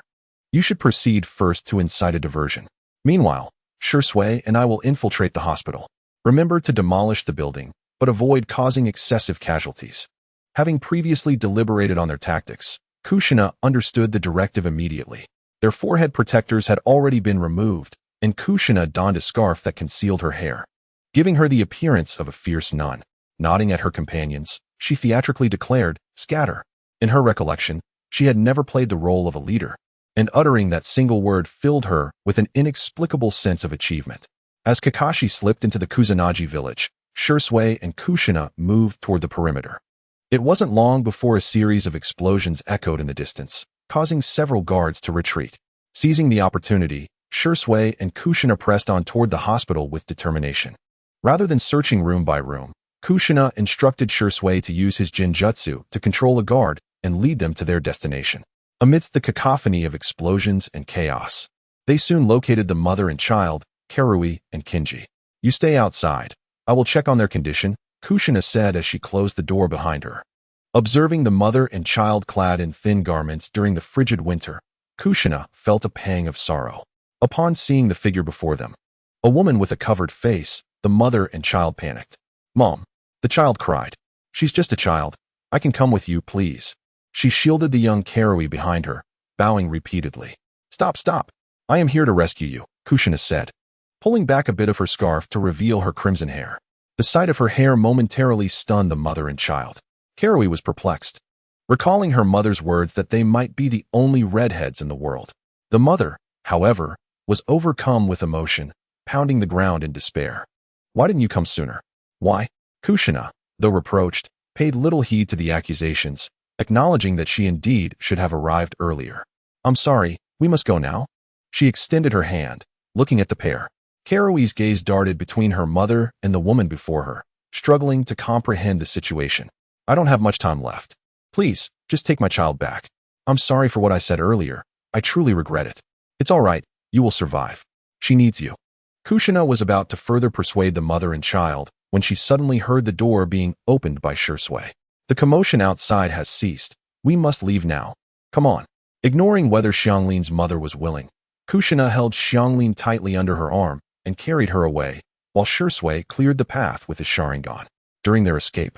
You should proceed first to incite a diversion. Meanwhile, Shui and I will infiltrate the hospital. Remember to demolish the building, but avoid causing excessive casualties. Having previously deliberated on their tactics, Kushina understood the directive immediately. Their forehead protectors had already been removed, and Kushina donned a scarf that concealed her hair, giving her the appearance of a fierce nun. Nodding at her companions, she theatrically declared, "Scatter." In her recollection, she had never played the role of a leader, and uttering that single word filled her with an inexplicable sense of achievement. As Kakashi slipped into the Kusanagi village, Shui and Kushina moved toward the perimeter. It wasn't long before a series of explosions echoed in the distance, causing several guards to retreat. Seizing the opportunity, Shui and Kushina pressed on toward the hospital with determination. Rather than searching room by room, Kushina instructed Shui to use his Jinjutsu to control a guard and lead them to their destination. Amidst the cacophony of explosions and chaos, they soon located the mother and child, Karui and Kinji. You stay outside. I will check on their condition, Kushina said as she closed the door behind her. Observing the mother and child clad in thin garments during the frigid winter, Kushina felt a pang of sorrow. Upon seeing the figure before them, a woman with a covered face, the mother and child panicked. "Mom," the child cried. "She's just a child. I can come with you, please." She shielded the young Karui behind her, bowing repeatedly. Stop. I am here to rescue you," Kushina said, pulling back a bit of her scarf to reveal her crimson hair. The sight of her hair momentarily stunned the mother and child. Karui was perplexed, recalling her mother's words that they might be the only redheads in the world. The mother, however, was overcome with emotion, pounding the ground in despair. "Why didn't you come sooner?" "Why?" Kushina, though reproached, paid little heed to the accusations, acknowledging that she indeed should have arrived earlier. "I'm sorry, we must go now." She extended her hand, looking at the pair. Karui's gaze darted between her mother and the woman before her, struggling to comprehend the situation. "I don't have much time left. Please, just take my child back. I'm sorry for what I said earlier. I truly regret it. It's all right, you will survive. She needs you." Kushina was about to further persuade the mother and child when she suddenly heard the door being opened by Shui. "The commotion outside has ceased. We must leave now. Come on." Ignoring whether Xiangling's mother was willing, Kushina held Xiangling tightly under her arm and carried her away, while Shursui cleared the path with his Sharingan. During their escape,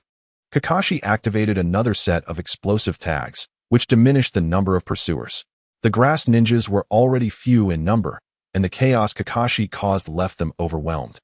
Kakashi activated another set of explosive tags, which diminished the number of pursuers. The grass ninjas were already few in number, and the chaos Kakashi caused left them overwhelmed,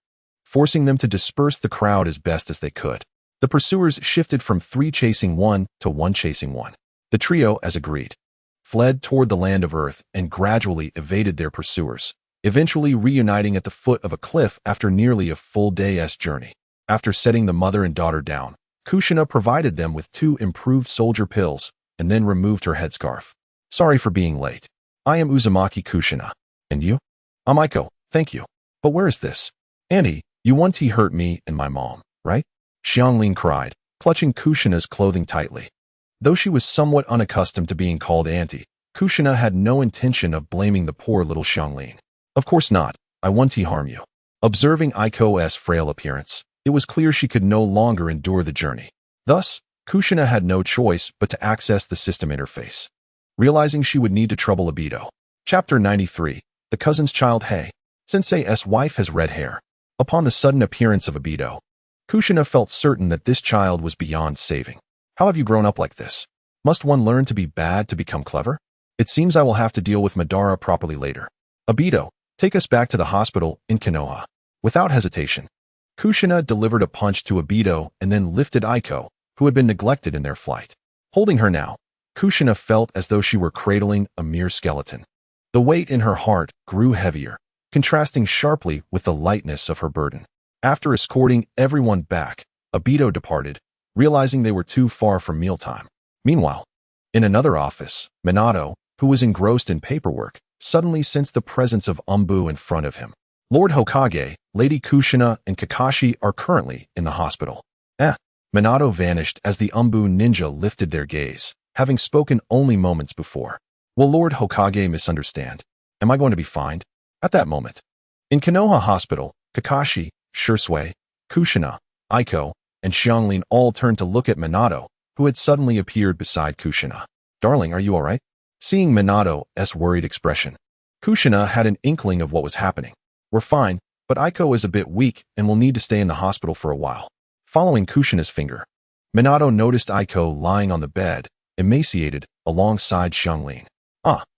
forcing them to disperse the crowd as best as they could. The pursuers shifted from 3 chasing 1 to 1 chasing 1. The trio, as agreed, fled toward the land of Earth and gradually evaded their pursuers, eventually reuniting at the foot of a cliff after nearly a full day's journey. After setting the mother and daughter down, Kushina provided them with 2 improved soldier pills and then removed her headscarf. Sorry for being late. I am Uzumaki Kushina. And you? I'm Aiko, thank you. But where is this? Auntie, you once hurt me and my mom, right? Xiangling cried, clutching Kushina's clothing tightly. Though she was somewhat unaccustomed to being called auntie, Kushina had no intention of blaming the poor little Xiangling. Of course not, I once harm you. Observing Aiko's frail appearance, it was clear she could no longer endure the journey. Thus, Kushina had no choice but to access the system interface, realizing she would need to trouble Aido. Chapter 93, The Cousin's Child. Hey, Sensei's wife has red hair. Upon the sudden appearance of Aido, Kushina felt certain that this child was beyond saving. How have you grown up like this? Must one learn to be bad to become clever? It seems I will have to deal with Madara properly later. Aido, take us back to the hospital in Konoha. Without hesitation, Kushina delivered a punch to Aido and then lifted Aiko, who had been neglected in their flight. Holding her now, Kushina felt as though she were cradling a mere skeleton. The weight in her heart grew heavier, contrasting sharply with the lightness of her burden. After escorting everyone back, Aido departed, realizing they were too far from mealtime. Meanwhile, in another office, Minato, who was engrossed in paperwork, suddenly sensed the presence of Umbu in front of him. Lord Hokage, Lady Kushina, and Kakashi are currently in the hospital. Minato vanished as the Umbu ninja lifted their gaze, having spoken only moments before. Will Lord Hokage misunderstand? Am I going to be fined? At that moment, in Konoha Hospital, Kakashi, Shursui, Kushina, Aiko, and Xiangling all turned to look at Minato, who had suddenly appeared beside Kushina. Darling, are you alright? Seeing Minato's worried expression, Kushina had an inkling of what was happening. We're fine, but Aiko is a bit weak and will need to stay in the hospital for a while. Following Kushina's finger, Minato noticed Aiko lying on the bed, emaciated, alongside Xiangling.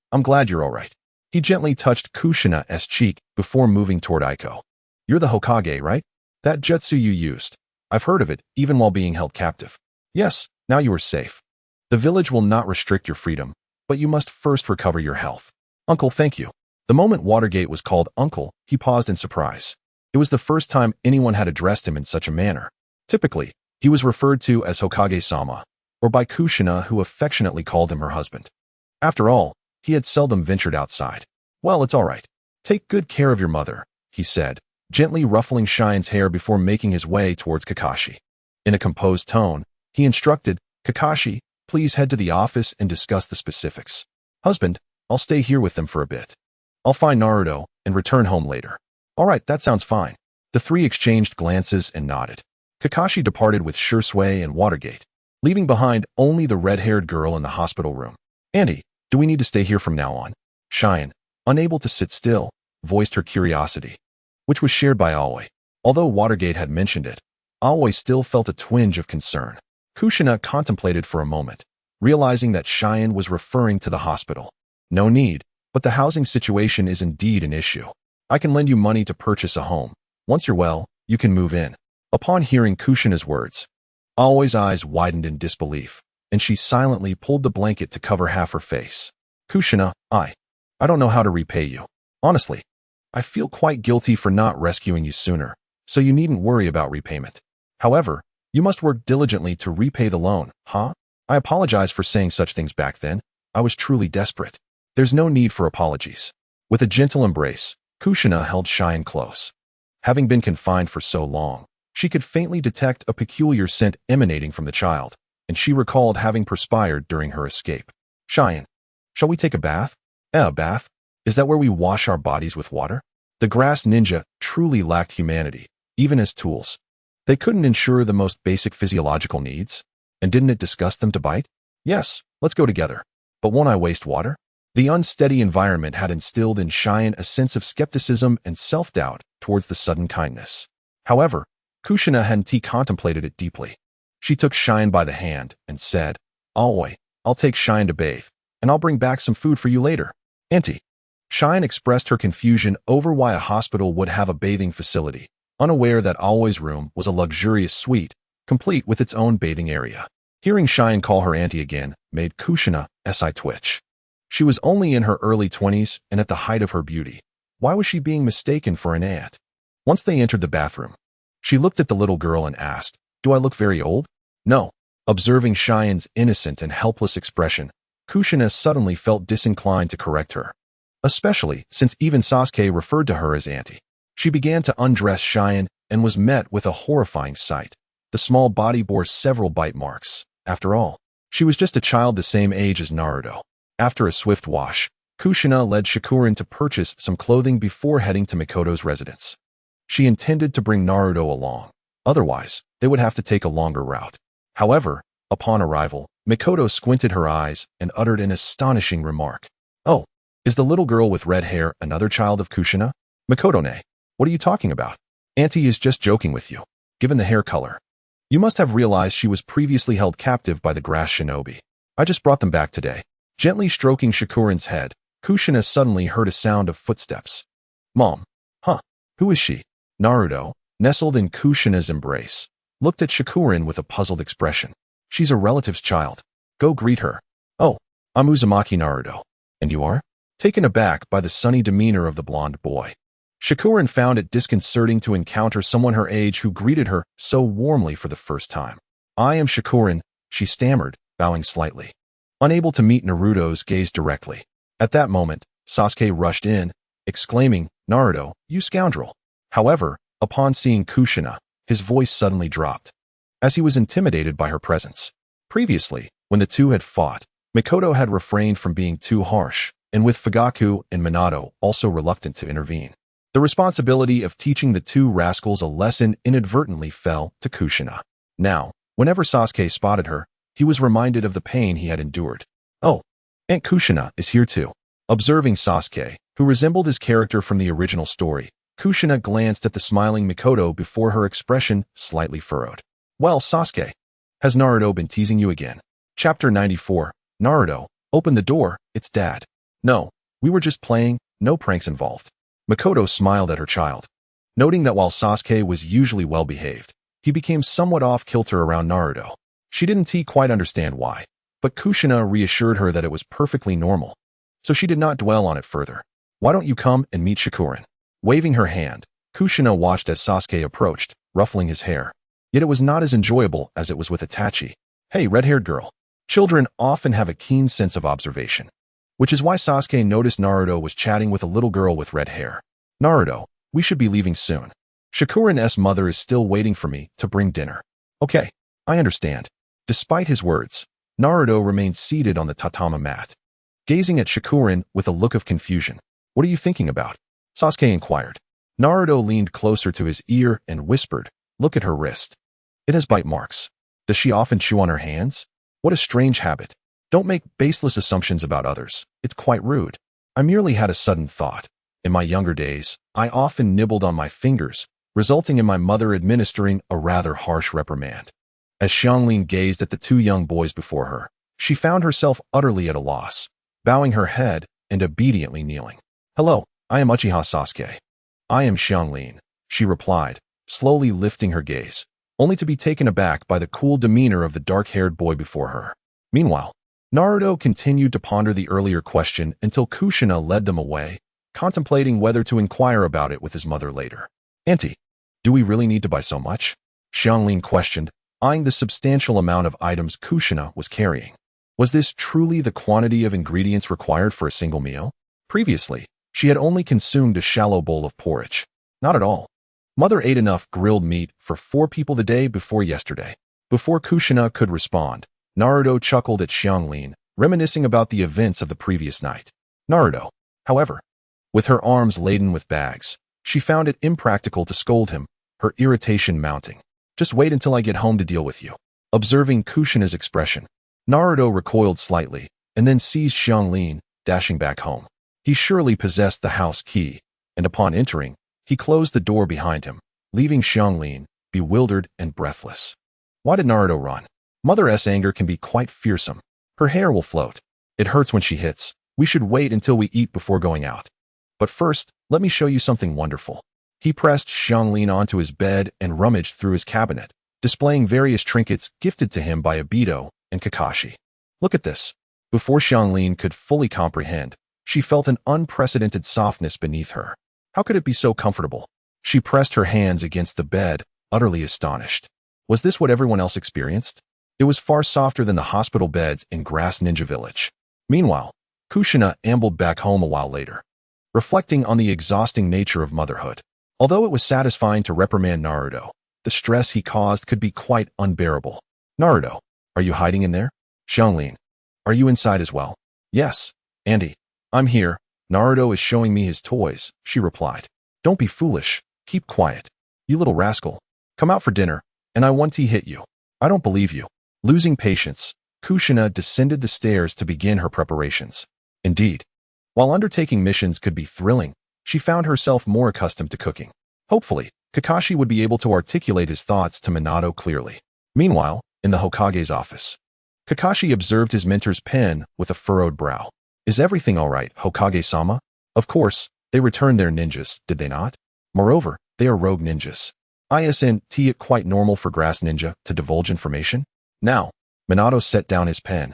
I'm glad you're alright. He gently touched Kushina's cheek before moving toward Aiko. You're the Hokage, right? That jutsu you used. I've heard of it, even while being held captive. Yes, now you are safe. The village will not restrict your freedom, but you must first recover your health. Uncle, thank you. The moment Watergate was called Uncle, he paused in surprise. It was the first time anyone had addressed him in such a manner. Typically, he was referred to as Hokage-sama, or by Kushina, who affectionately called him her husband. After all, he had seldom ventured outside. Well, it's all right. Take good care of your mother, he said, gently ruffling Shine's hair before making his way towards Kakashi. In a composed tone, he instructed, Kakashi, please head to the office and discuss the specifics. Husband, I'll stay here with them for a bit. I'll find Naruto and return home later. All right, that sounds fine. The 3 exchanged glances and nodded. Kakashi departed with Shursui and Watergate, leaving behind only the red-haired girl in the hospital room. Auntie, do we need to stay here from now on? Shine, unable to sit still, voiced her curiosity, which was shared by Aoi. Although Watergate had mentioned it, Aoi still felt a twinge of concern. Kushina contemplated for a moment, realizing that Cheyenne was referring to the hospital. No need, but the housing situation is indeed an issue. I can lend you money to purchase a home. Once you're well, you can move in. Upon hearing Kushina's words, Aoi's eyes widened in disbelief, and she silently pulled the blanket to cover half her face. Kushina, I don't know how to repay you. Honestly, I feel quite guilty for not rescuing you sooner, so you needn't worry about repayment. However, you must work diligently to repay the loan, huh? I apologize for saying such things back then. I was truly desperate. There's no need for apologies. With a gentle embrace, Kushina held Cheyenne close. Having been confined for so long, she could faintly detect a peculiar scent emanating from the child, and she recalled having perspired during her escape. Cheyenne, shall we take a bath? A bath? Is that where we wash our bodies with water? The grass ninja truly lacked humanity, even as tools. They couldn't ensure the most basic physiological needs, and didn't it disgust them to bite? Yes, let's go together. But won't I waste water? The unsteady environment had instilled in Cheyenne a sense of skepticism and self-doubt towards the sudden kindness. However, Kushina hadn't contemplated it deeply. She took Cheyenne by the hand and said, I'll take Cheyenne to bathe, and I'll bring back some food for you later. Auntie. Cheyenne expressed her confusion over why a hospital would have a bathing facility, unaware that Always room was a luxurious suite, complete with its own bathing area. Hearing Cheyenne call her auntie again made Kushina twitch. She was only in her early 20s and at the height of her beauty. Why was she being mistaken for an aunt? Once they entered the bathroom, she looked at the little girl and asked, "Do I look very old?" "No." Observing Cheyenne's innocent and helpless expression, Kushina suddenly felt disinclined to correct her, especially since even Sasuke referred to her as auntie. She began to undress Cheyenne and was met with a horrifying sight. The small body bore several bite marks. After all, she was just a child the same age as Naruto. After a swift wash, Kushina led Shikurin to purchase some clothing before heading to Mikoto's residence. She intended to bring Naruto along. Otherwise, they would have to take a longer route. However, upon arrival, Mikoto squinted her eyes and uttered an astonishing remark. "Oh, is the little girl with red hair another child of Kushina?" "Mikoto-ne, what are you talking about? Auntie is just joking with you, given the hair color. You must have realized she was previously held captive by the grass shinobi. I just brought them back today." Gently stroking Shikurin's head, Kushina suddenly heard a sound of footsteps. "Mom. Huh. Who is she?" Naruto, nestled in Kushina's embrace, looked at Shikurin with a puzzled expression. "She's a relative's child. Go greet her." "Oh, I'm Uzumaki Naruto. And you are?" Taken aback by the sunny demeanor of the blonde boy, Shikurin found it disconcerting to encounter someone her age who greeted her so warmly for the first time. "I am Shikurin," she stammered, bowing slightly, unable to meet Naruto's gaze directly. At that moment, Sasuke rushed in, exclaiming, "Naruto, you scoundrel!" However, upon seeing Kushina, his voice suddenly dropped, as he was intimidated by her presence. Previously, when the two had fought, Mikoto had refrained from being too harsh, and with Fugaku and Minato also reluctant to intervene, the responsibility of teaching the two rascals a lesson inadvertently fell to Kushina. Now, whenever Sasuke spotted her, he was reminded of the pain he had endured. "Oh, Aunt Kushina is here too." Observing Sasuke, who resembled his character from the original story, Kushina glanced at the smiling Mikoto before her expression slightly furrowed. "Well, Sasuke, has Naruto been teasing you again?" Chapter 94, Naruto, open the door, it's Dad. "No, we were just playing, no pranks involved." Mikoto smiled at her child, noting that while Sasuke was usually well-behaved, he became somewhat off-kilter around Naruto. She didn't quite understand why, but Kushina reassured her that it was perfectly normal, so she did not dwell on it further. "Why don't you come and meet Shikurin?" Waving her hand, Kushina watched as Sasuke approached, ruffling his hair. Yet it was not as enjoyable as it was with Itachi. "Hey, red-haired girl." Children often have a keen sense of observation, which is why Sasuke noticed Naruto was chatting with a little girl with red hair. "Naruto, we should be leaving soon. Shikurin's mother is still waiting for me to bring dinner." "Okay, I understand." Despite his words, Naruto remained seated on the tatami mat, gazing at Shikurin with a look of confusion. "What are you thinking about?" Sasuke inquired. Naruto leaned closer to his ear and whispered, "Look at her wrist. It has bite marks. Does she often chew on her hands? What a strange habit. Don't make baseless assumptions about others. It's quite rude." "I merely had a sudden thought. In my younger days, I often nibbled on my fingers, resulting in my mother administering a rather harsh reprimand." As Xianglin gazed at the two young boys before her, she found herself utterly at a loss, bowing her head and obediently kneeling. "Hello, I am Uchiha Sasuke." "I am Xianglin," she replied, slowly lifting her gaze, only to be taken aback by the cool demeanor of the dark-haired boy before her. Meanwhile, Naruto continued to ponder the earlier question until Kushina led them away, contemplating whether to inquire about it with his mother later. "Auntie, do we really need to buy so much?" Xianglin questioned, eyeing the substantial amount of items Kushina was carrying. Was this truly the quantity of ingredients required for a single meal? Previously, she had only consumed a shallow bowl of porridge. Not at all. Mother ate enough grilled meat for 4 people the day before yesterday. Before Kushina could respond, Naruto chuckled at Xianglin, reminiscing about the events of the previous night. Naruto, however, with her arms laden with bags, she found it impractical to scold him, her irritation mounting. "Just wait until I get home to deal with you." Observing Kushina's expression, Naruto recoiled slightly, and then seized Xianglin, dashing back home. He surely possessed the house key, and upon entering, he closed the door behind him, leaving Xianglin bewildered and breathless. Why did Naruto run? Mother's anger can be quite fearsome. Her hair will float. It hurts when she hits. We should wait until we eat before going out. But first, let me show you something wonderful. He pressed Xianglin onto his bed and rummaged through his cabinet, displaying various trinkets gifted to him by Aido and Kakashi. Look at this. Before Xianglin could fully comprehend, she felt an unprecedented softness beneath her. How could it be so comfortable? She pressed her hands against the bed, utterly astonished. Was this what everyone else experienced? It was far softer than the hospital beds in Grass Ninja Village. Meanwhile, Kushina ambled back home a while later, reflecting on the exhausting nature of motherhood. Although it was satisfying to reprimand Naruto, the stress he caused could be quite unbearable. Naruto, are you hiding in there? Xianglin, are you inside as well? Yes, Andy, I'm here. Naruto is showing me his toys, she replied. Don't be foolish. Keep quiet. You little rascal. Come out for dinner, and I want to hit you. I don't believe you. Losing patience, Kushina descended the stairs to begin her preparations. Indeed, while undertaking missions could be thrilling, she found herself more accustomed to cooking. Hopefully, Kakashi would be able to articulate his thoughts to Minato clearly. Meanwhile, in the Hokage's office, Kakashi observed his mentor's pen with a furrowed brow. Is everything all right, Hokage-sama? Of course, they returned their ninjas, did they not? Moreover, they are rogue ninjas. Isn't it quite normal for Grass Ninja to divulge information? Now, Minato set down his pen.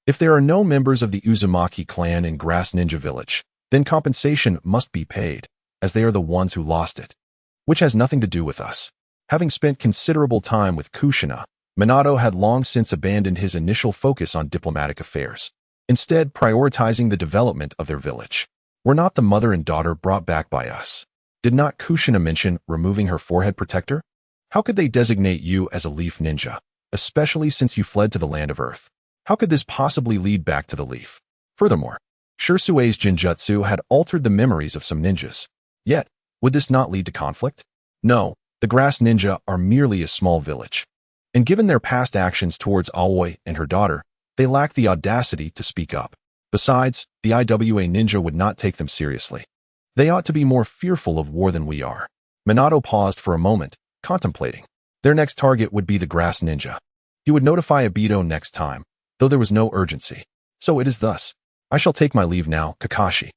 If there are no members of the Uzumaki clan in Grass Ninja Village, then compensation must be paid, as they are the ones who lost it. Which has nothing to do with us. Having spent considerable time with Kushina, Minato had long since abandoned his initial focus on diplomatic affairs, instead prioritizing the development of their village. Were not the mother and daughter brought back by us? Did not Kushina mention removing her forehead protector? How could they designate you as a leaf ninja, especially since you fled to the land of Earth? How could this possibly lead back to the leaf? Furthermore, Shirsue's Jinjutsu had altered the memories of some ninjas. Yet, would this not lead to conflict? No, the Grass Ninja are merely a small village. And given their past actions towards Aoi and her daughter, they lack the audacity to speak up. Besides, the IWA ninja would not take them seriously. They ought to be more fearful of war than we are. Minato paused for a moment, contemplating. Their next target would be the Grass Ninja. He would notify Aido next time, though there was no urgency. So it is thus. I shall take my leave now, Kakashi.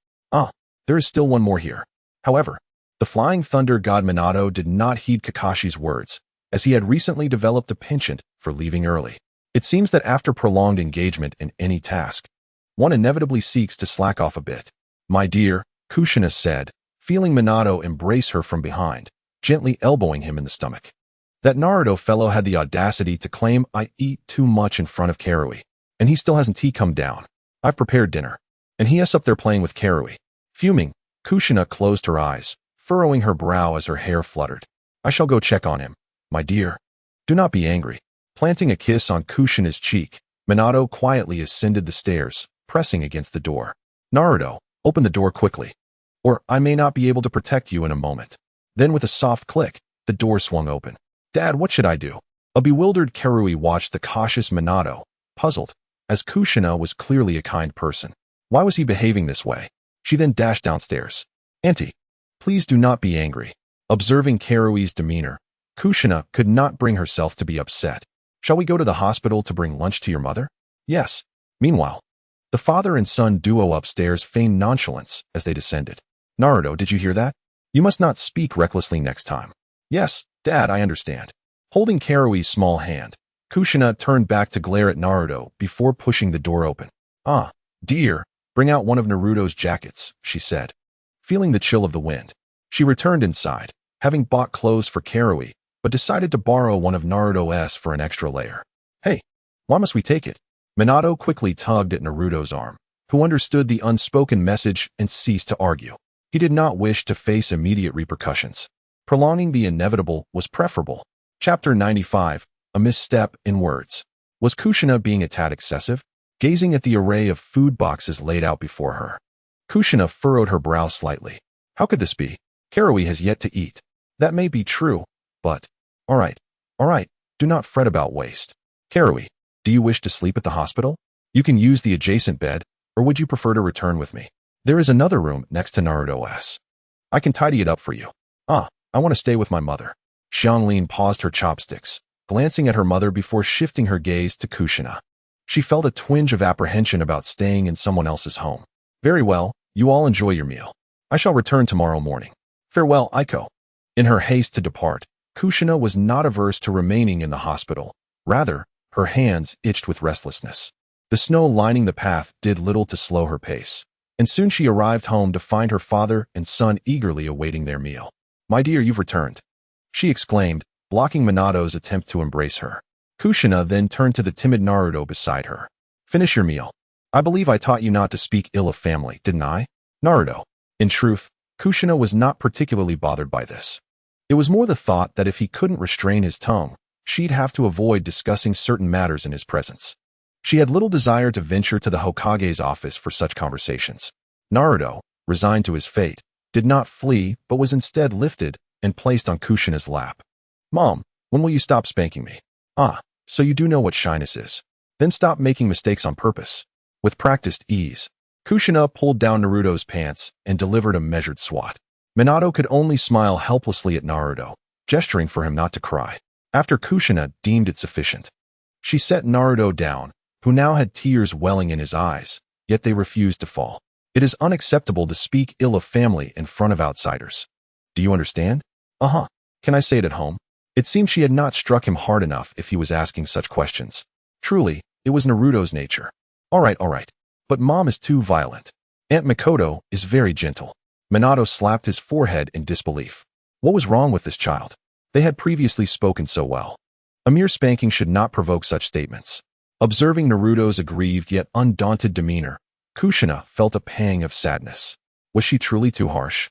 There is still one more here. However, the Flying Thunder God Minato did not heed Kakashi's words, as he had recently developed a penchant for leaving early. It seems that after prolonged engagement in any task, one inevitably seeks to slack off a bit. My dear, Kushina said, feeling Minato embrace her from behind, gently elbowing him in the stomach. That Naruto fellow had the audacity to claim I eat too much in front of Karui, and he still hasn't come down. I've prepared dinner, and he is up there playing with Karui. Fuming, Kushina closed her eyes, furrowing her brow as her hair fluttered. I shall go check on him, my dear. Do not be angry. Planting a kiss on Kushina's cheek, Minato quietly ascended the stairs, pressing against the door. Naruto, open the door quickly, or I may not be able to protect you in a moment. Then with a soft click, the door swung open. Dad, what should I do? A bewildered Karui watched the cautious Minato, puzzled, as Kushina was clearly a kind person. Why was he behaving this way? She then dashed downstairs. Auntie, please do not be angry. Observing Karui's demeanor, Kushina could not bring herself to be upset. Shall we go to the hospital to bring lunch to your mother? Yes. Meanwhile, the father and son duo upstairs feigned nonchalance as they descended. Naruto, did you hear that? You must not speak recklessly next time. Yes, Dad, I understand. Holding Karui's small hand, Kushina turned back to glare at Naruto before pushing the door open. Dear, bring out one of Naruto's jackets, she said. Feeling the chill of the wind, she returned inside, having bought clothes for Karui, but decided to borrow one of Naruto's for an extra layer. Hey, why must we take it? Minato quickly tugged at Naruto's arm, who understood the unspoken message and ceased to argue. He did not wish to face immediate repercussions. Prolonging the inevitable was preferable. Chapter 95, A Misstep in Words. Was Kushina being a tad excessive? Gazing at the array of food boxes laid out before her, Kushina furrowed her brow slightly. How could this be? Karui has yet to eat. That may be true, but... All right, do not fret about waste. Karui, do you wish to sleep at the hospital? You can use the adjacent bed. or would you prefer to return with me? There is another room next to Naruto's. I can tidy it up for you. I want to stay with my mother. Xianglin paused her chopsticks, glancing at her mother before shifting her gaze to Kushina. She felt a twinge of apprehension about staying in someone else's home. Very well, you all enjoy your meal. I shall return tomorrow morning. Farewell, Aiko. In her haste to depart, Kushina was not averse to remaining in the hospital. Rather, her hands itched with restlessness. The snow lining the path did little to slow her pace, and soon she arrived home to find her father and son eagerly awaiting their meal. My dear, you've returned, she exclaimed, blocking Minato's attempt to embrace her. Kushina then turned to the timid Naruto beside her. Finish your meal. I believe I taught you not to speak ill of family, didn't I? Naruto. In truth, Kushina was not particularly bothered by this. It was more the thought that if he couldn't restrain his tongue, she'd have to avoid discussing certain matters in his presence. She had little desire to venture to the Hokage's office for such conversations. Naruto, resigned to his fate, did not flee but was instead lifted and placed on Kushina's lap. Mom, when will you stop spanking me? So you do know what shyness is. Then stop making mistakes on purpose. With practiced ease, Kushina pulled down Naruto's pants and delivered a measured swat. Minato could only smile helplessly at Naruto, gesturing for him not to cry. After Kushina deemed it sufficient, she set Naruto down, who now had tears welling in his eyes, yet they refused to fall. It is unacceptable to speak ill of family in front of outsiders. Do you understand? Can I say it at home? It seemed she had not struck him hard enough if he was asking such questions. Truly, it was Naruto's nature. All right. But Mom is too violent. Aunt Mikoto is very gentle. Minato slapped his forehead in disbelief. What was wrong with this child? They had previously spoken so well. A mere spanking should not provoke such statements. Observing Naruto's aggrieved yet undaunted demeanor, Kushina felt a pang of sadness. Was she truly too harsh?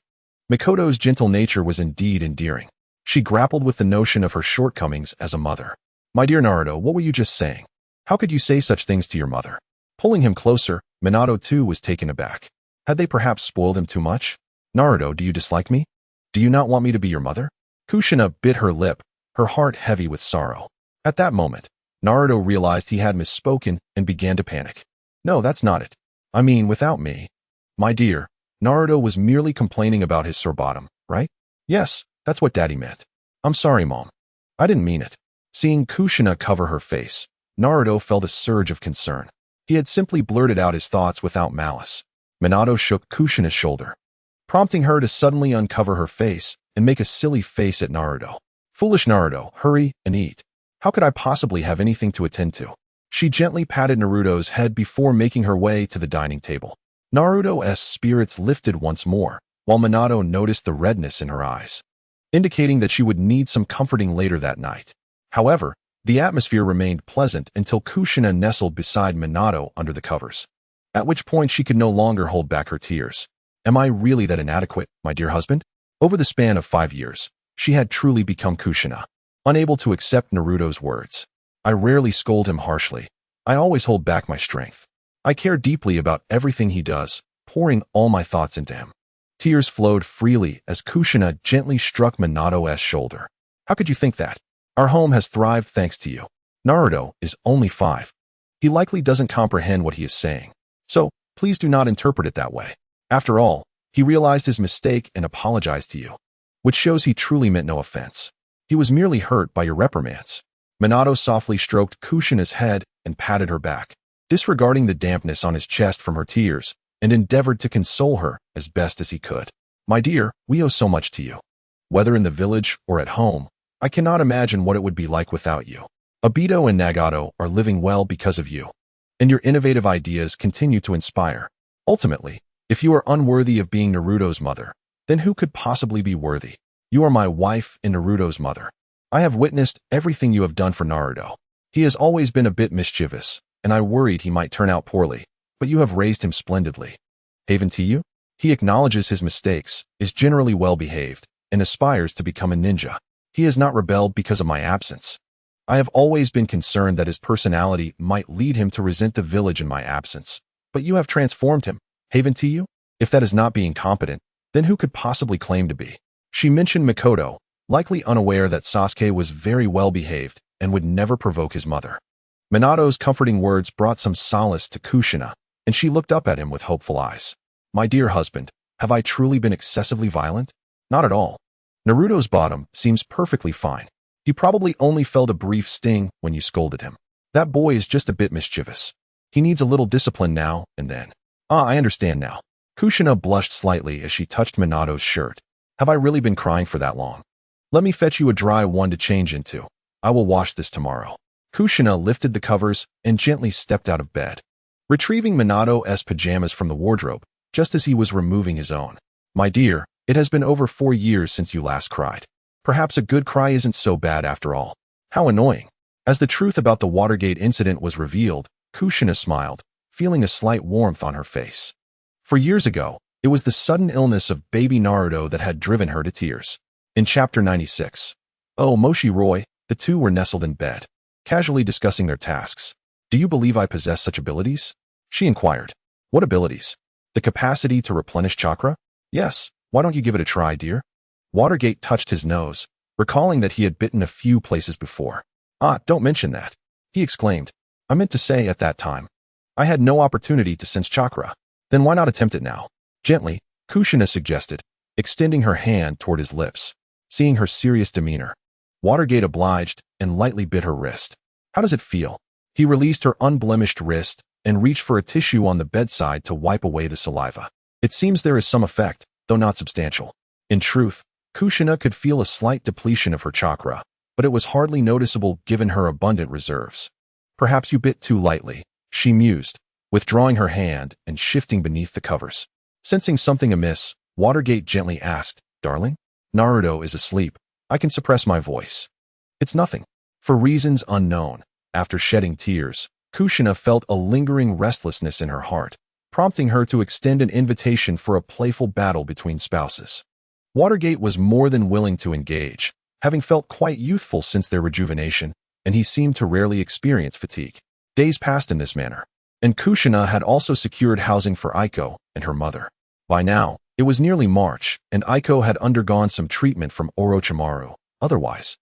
Mikoto's gentle nature was indeed endearing. She grappled with the notion of her shortcomings as a mother. My dear Naruto, what were you just saying? How could you say such things to your mother? Pulling him closer, Minato too was taken aback. Had they perhaps spoiled him too much? Naruto, do you dislike me? Do you not want me to be your mother? Kushina bit her lip, her heart heavy with sorrow. At that moment, Naruto realized he had misspoken and began to panic. No, that's not it. I mean, without me. My dear, Naruto was merely complaining about his sore bottom, right? Yes, that's what Daddy meant. I'm sorry, Mom. I didn't mean it. Seeing Kushina cover her face, Naruto felt a surge of concern. He had simply blurted out his thoughts without malice. Minato shook Kushina's shoulder, prompting her to suddenly uncover her face and make a silly face at Naruto. Foolish Naruto, hurry and eat. How could I possibly have anything to attend to? She gently patted Naruto's head before making her way to the dining table. Naruto's spirits lifted once more, while Minato noticed the redness in her eyes, indicating that she would need some comforting later that night. However, the atmosphere remained pleasant until Kushina nestled beside Minato under the covers, at which point she could no longer hold back her tears. Am I really that inadequate, my dear husband? Over the span of 5 years, she had truly become Kushina, unable to accept Naruto's words. I rarely scold him harshly. I always hold back my strength. I care deeply about everything he does, pouring all my thoughts into him. Tears flowed freely as Kushina gently struck Minato's shoulder. How could you think that? Our home has thrived thanks to you. Naruto is only 5. He likely doesn't comprehend what he is saying. So, please do not interpret it that way. After all, he realized his mistake and apologized to you, which shows he truly meant no offense. He was merely hurt by your reprimands. Minato softly stroked Kushina's head and patted her back, disregarding the dampness on his chest from her tears, and endeavored to console her as best as he could. My dear, we owe so much to you. Whether in the village or at home, I cannot imagine what it would be like without you. Aido and Nagato are living well because of you, and your innovative ideas continue to inspire. Ultimately, if you are unworthy of being Naruto's mother, then who could possibly be worthy? You are my wife and Naruto's mother. I have witnessed everything you have done for Naruto. He has always been a bit mischievous, and I worried he might turn out poorly, but you have raised him splendidly. Haven to you? He acknowledges his mistakes, is generally well-behaved, and aspires to become a ninja. He has not rebelled because of my absence. I have always been concerned that his personality might lead him to resent the village in my absence, but you have transformed him. Haven to you? If that is not being competent, then who could possibly claim to be? She mentioned Mikoto, likely unaware that Sasuke was very well-behaved and would never provoke his mother. Minato's comforting words brought some solace to Kushina, and she looked up at him with hopeful eyes. My dear husband, have I truly been excessively violent? Not at all. Naruto's bottom seems perfectly fine. He probably only felt a brief sting when you scolded him. That boy is just a bit mischievous. He needs a little discipline now and then. Ah, I understand now. Kushina blushed slightly as she touched Minato's shirt. Have I really been crying for that long? Let me fetch you a dry one to change into. I will wash this tomorrow. Kushina lifted the covers and gently stepped out of bed, retrieving Minato's pajamas from the wardrobe, just as he was removing his own. My dear, it has been over 4 years since you last cried. Perhaps a good cry isn't so bad after all. How annoying. As the truth about the Watergate incident was revealed, Kushina smiled, feeling a slight warmth on her face. For years ago, it was the sudden illness of baby Naruto that had driven her to tears. In Chapter 96. Oh, Moshi Roy, the two were nestled in bed, casually discussing their tasks. Do you believe I possess such abilities? She inquired. What abilities? The capacity to replenish chakra? Yes, why don't you give it a try, dear? Watergate touched his nose, recalling that he had bitten a few places before. Ah, don't mention that, he exclaimed. I meant to say at that time. I had no opportunity to sense chakra. Then why not attempt it now? Gently, Kushina suggested, extending her hand toward his lips. Seeing her serious demeanor, Watergate obliged and lightly bit her wrist. How does it feel? He released her unblemished wrist and reached for a tissue on the bedside to wipe away the saliva. It seems there is some effect, though not substantial. In truth, Kushina could feel a slight depletion of her chakra, but it was hardly noticeable given her abundant reserves. Perhaps you bit too lightly, she mused, withdrawing her hand and shifting beneath the covers. Sensing something amiss, Watergate gently asked, Darling? Naruto is asleep. I can suppress my voice. It's nothing. For reasons unknown, after shedding tears, Kushina felt a lingering restlessness in her heart, prompting her to extend an invitation for a playful battle between spouses. Watergate was more than willing to engage, having felt quite youthful since their rejuvenation, and he seemed to rarely experience fatigue. Days passed in this manner, and Kushina had also secured housing for Aiko and her mother. By now, it was nearly March, and Aiko had undergone some treatment from Orochimaru. Otherwise,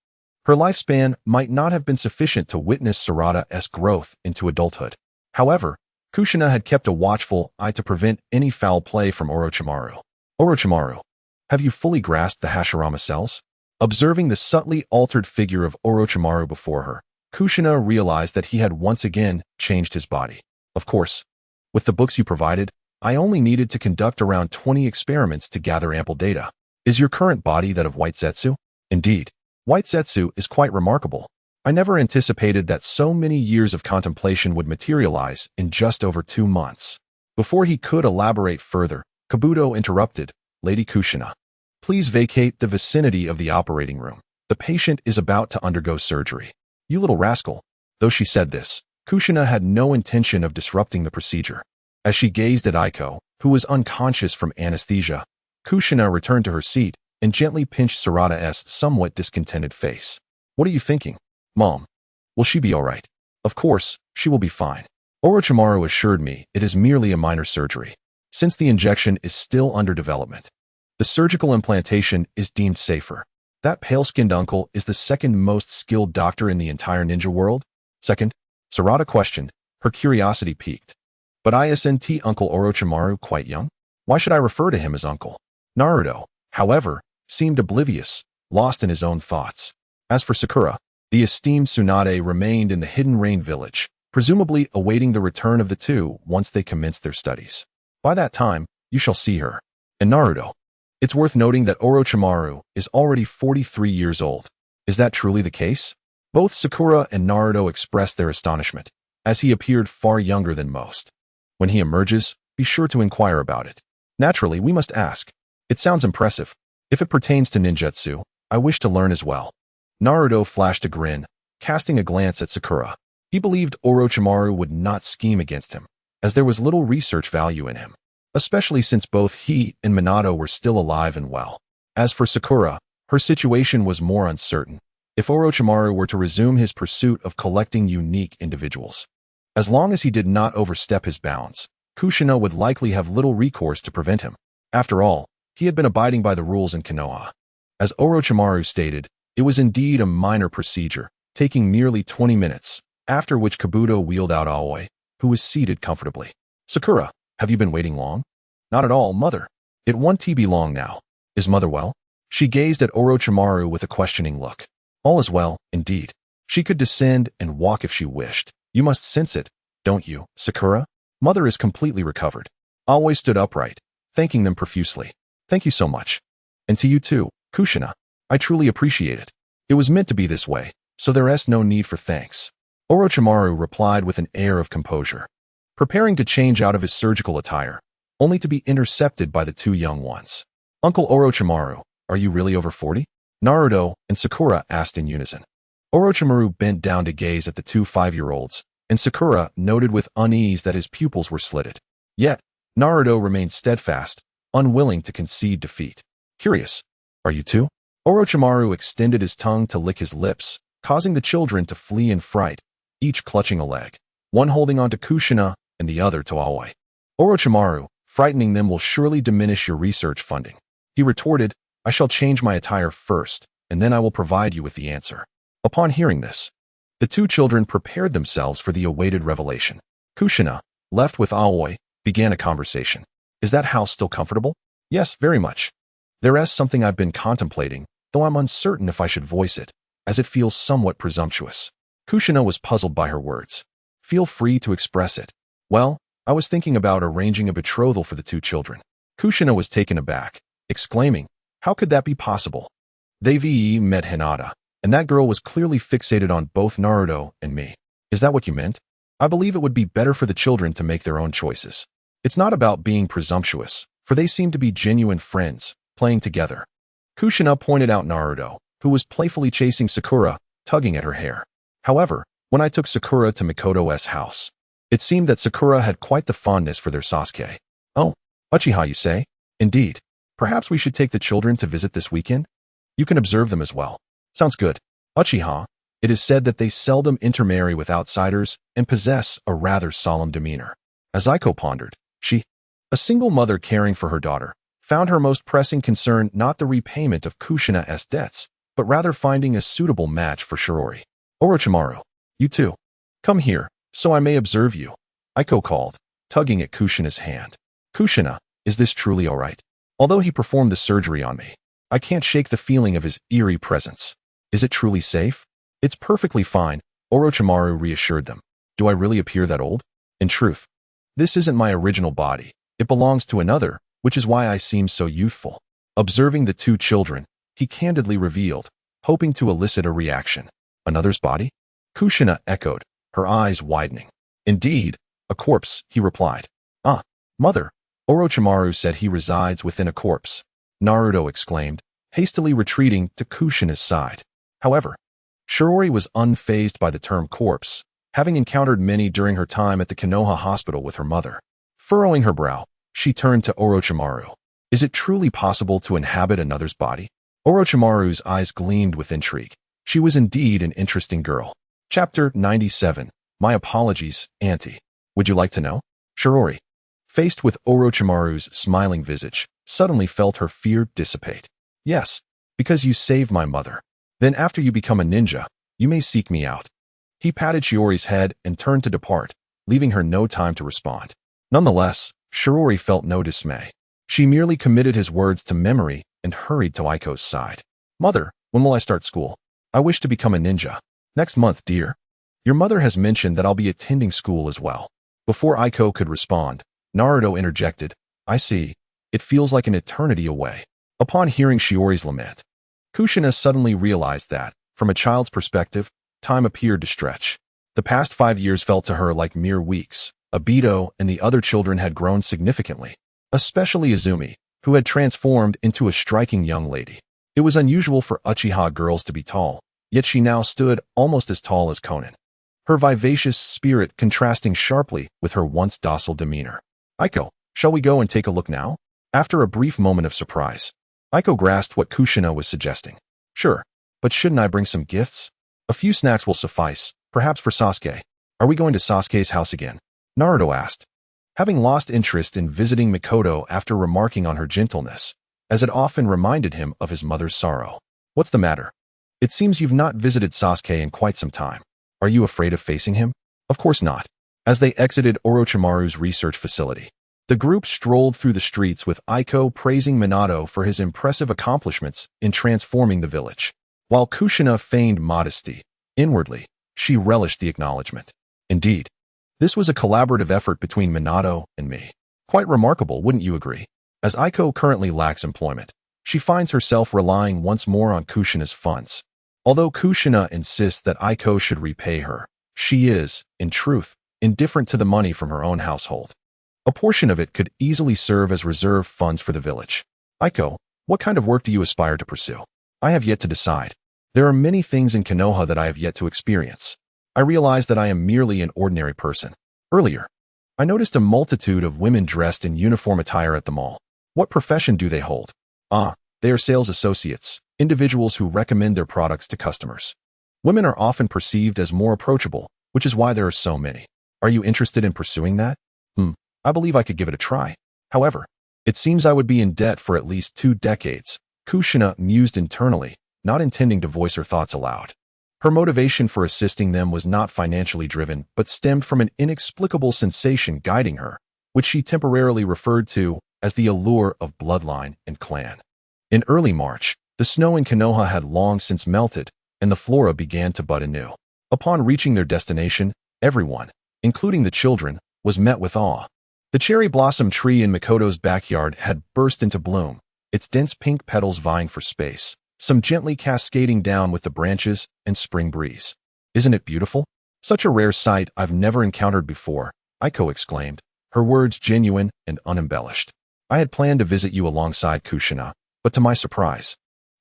her lifespan might not have been sufficient to witness Sarada's growth into adulthood. However, Kushina had kept a watchful eye to prevent any foul play from Orochimaru. Orochimaru, have you fully grasped the Hashirama cells? Observing the subtly altered figure of Orochimaru before her, Kushina realized that he had once again changed his body. Of course, with the books you provided, I only needed to conduct around 20 experiments to gather ample data. Is your current body that of White Zetsu? Indeed, White Zetsu is quite remarkable. I never anticipated that so many years of contemplation would materialize in just over 2 months. Before he could elaborate further, Kabuto interrupted, Lady Kushina, please vacate the vicinity of the operating room. The patient is about to undergo surgery. You little rascal. Though she said this, Kushina had no intention of disrupting the procedure. As she gazed at Aiko, who was unconscious from anesthesia, Kushina returned to her seat and gently pinched Sarada's somewhat discontented face. What are you thinking? Mom, will she be all right? Of course, she will be fine. Orochimaru assured me it is merely a minor surgery, since the injection is still under development. The surgical implantation is deemed safer. That pale-skinned uncle is the second most skilled doctor in the entire ninja world? Second? Sarada questioned, her curiosity piqued. But isn't Uncle Orochimaru quite young? Why should I refer to him as uncle? Naruto, however, seemed oblivious, lost in his own thoughts. As for Sakura, the esteemed Tsunade remained in the Hidden Rain village, presumably awaiting the return of the two once they commenced their studies. By that time, you shall see her. And Naruto. It's worth noting that Orochimaru is already 43 years old. Is that truly the case? Both Sakura and Naruto expressed their astonishment, as he appeared far younger than most. When he emerges, be sure to inquire about it. Naturally, we must ask. It sounds impressive. If it pertains to ninjutsu, I wish to learn as well. Naruto flashed a grin, casting a glance at Sakura. He believed Orochimaru would not scheme against him, as there was little research value in him, especially since both he and Minato were still alive and well. As for Sakura, her situation was more uncertain. If Orochimaru were to resume his pursuit of collecting unique individuals, as long as he did not overstep his bounds, Kushina would likely have little recourse to prevent him. After all, he had been abiding by the rules in Konoha. As Orochimaru stated, it was indeed a minor procedure, taking merely 20 minutes, after which Kabuto wheeled out Aoi, who was seated comfortably. Sakura, have you been waiting long? Not at all, mother. It won't be long now. Is mother well? She gazed at Orochimaru with a questioning look. All is well, indeed. She could descend and walk if she wished. You must sense it, don't you, Sakura? Mother is completely recovered. Aoi stood upright, thanking them profusely. Thank you so much. And to you too, Kushina. I truly appreciate it. It was meant to be this way, so there is no need for thanks. Orochimaru replied with an air of composure, preparing to change out of his surgical attire, only to be intercepted by the two young ones. Uncle Orochimaru, are you really over 40? Naruto and Sakura asked in unison. Orochimaru bent down to gaze at the two 5-year-olds, and Sakura noted with unease that his pupils were slitted. Yet, Naruto remained steadfast, unwilling to concede defeat. Curious, are you too? Orochimaru extended his tongue to lick his lips, causing the children to flee in fright, each clutching a leg, one holding onto Kushina and the other to Aoi. Orochimaru, frightening them will surely diminish your research funding. He retorted, I shall change my attire first, and then I will provide you with the answer. Upon hearing this, the two children prepared themselves for the awaited revelation. Kushina, left with Aoi, began a conversation. Is that house still comfortable? Yes, very much. There is something I've been contemplating, though I'm uncertain if I should voice it, as it feels somewhat presumptuous. Kushina was puzzled by her words. Feel free to express it. Well, I was thinking about arranging a betrothal for the two children. Kushina was taken aback, exclaiming, how could that be possible? They met Hinata, and that girl was clearly fixated on both Naruto and me. Is that what you meant? I believe it would be better for the children to make their own choices. It's not about being presumptuous, for they seem to be genuine friends, playing together. Kushina pointed out Naruto, who was playfully chasing Sakura, tugging at her hair. However, when I took Sakura to Mikoto's house, it seemed that Sakura had quite the fondness for their Sasuke. Oh, Uchiha, you say? Indeed. Perhaps we should take the children to visit this weekend? You can observe them as well. Sounds good. Uchiha, it is said that they seldom intermarry with outsiders and possess a rather solemn demeanor. As Aiko pondered, she, a single mother caring for her daughter, found her most pressing concern not the repayment of Kushina's debts, but rather finding a suitable match for Shirori. Orochimaru, you too. Come here, so I may observe you. Aiko called, tugging at Kushina's hand. Kushina, is this truly all right? Although he performed the surgery on me, I can't shake the feeling of his eerie presence. Is it truly safe? It's perfectly fine, Orochimaru reassured them. Do I really appear that old? In truth, this isn't my original body. It belongs to another, which is why I seem so youthful. Observing the two children, he candidly revealed, hoping to elicit a reaction. Another's body? Kushina echoed, her eyes widening. Indeed, a corpse, he replied. Ah, mother. Orochimaru said he resides within a corpse. Naruto exclaimed, hastily retreating to Kushina's side. However, Shirori was unfazed by the term corpse, having encountered many during her time at the Konoha hospital with her mother. Furrowing her brow, she turned to Orochimaru. Is it truly possible to inhabit another's body? Orochimaru's eyes gleamed with intrigue. She was indeed an interesting girl. Chapter 97. My apologies, Auntie. Would you like to know? Shirori, faced with Orochimaru's smiling visage, suddenly felt her fear dissipate. Yes, because you saved my mother. Then after you become a ninja, you may seek me out. He patted Shiori's head and turned to depart, leaving her no time to respond. Nonetheless, Shirori felt no dismay. She merely committed his words to memory and hurried to Aiko's side. Mother, when will I start school? I wish to become a ninja. Next month, dear. Your mother has mentioned that I'll be attending school as well. Before Aiko could respond, Naruto interjected, I see. It feels like an eternity away. Upon hearing Shiori's lament, Kushina suddenly realized that, from a child's perspective, time appeared to stretch. The past 5 years felt to her like mere weeks. Aido and the other children had grown significantly, especially Izumi, who had transformed into a striking young lady. It was unusual for Uchiha girls to be tall, yet she now stood almost as tall as Konan, her vivacious spirit contrasting sharply with her once docile demeanor. Aiko, shall we go and take a look now? After a brief moment of surprise, Aiko grasped what Kushina was suggesting. Sure, but shouldn't I bring some gifts? A few snacks will suffice, perhaps for Sasuke. Are we going to Sasuke's house again? Naruto asked, having lost interest in visiting Mikoto after remarking on her gentleness, as it often reminded him of his mother's sorrow. What's the matter? It seems you've not visited Sasuke in quite some time. Are you afraid of facing him? Of course not. As they exited Orochimaru's research facility, the group strolled through the streets with Aiko praising Minato for his impressive accomplishments in transforming the village. While Kushina feigned modesty, inwardly, she relished the acknowledgement. Indeed, this was a collaborative effort between Minato and me. Quite remarkable, wouldn't you agree? As Aiko currently lacks employment, she finds herself relying once more on Kushina's funds. Although Kushina insists that Aiko should repay her, she is, in truth, indifferent to the money from her own household. A portion of it could easily serve as reserve funds for the village. Aiko, what kind of work do you aspire to pursue? I have yet to decide. There are many things in Konoha that I have yet to experience. I realize that I am merely an ordinary person. Earlier, I noticed a multitude of women dressed in uniform attire at the mall. What profession do they hold? They are sales associates, individuals who recommend their products to customers. Women are often perceived as more approachable, which is why there are so many. Are you interested in pursuing that? I believe I could give it a try. However, it seems I would be in debt for at least 2 decades. Kushina mused internally, not intending to voice her thoughts aloud. Her motivation for assisting them was not financially driven, but stemmed from an inexplicable sensation guiding her, which she temporarily referred to as the allure of bloodline and clan. In early March, the snow in Konoha had long since melted, and the flora began to bud anew. Upon reaching their destination, everyone, including the children, was met with awe. The cherry blossom tree in Mikoto's backyard had burst into bloom, its dense pink petals vying for space, some gently cascading down with the branches and spring breeze. Isn't it beautiful? Such a rare sight I've never encountered before, Aiko exclaimed, her words genuine and unembellished. I had planned to visit you alongside Kushina, but to my surprise,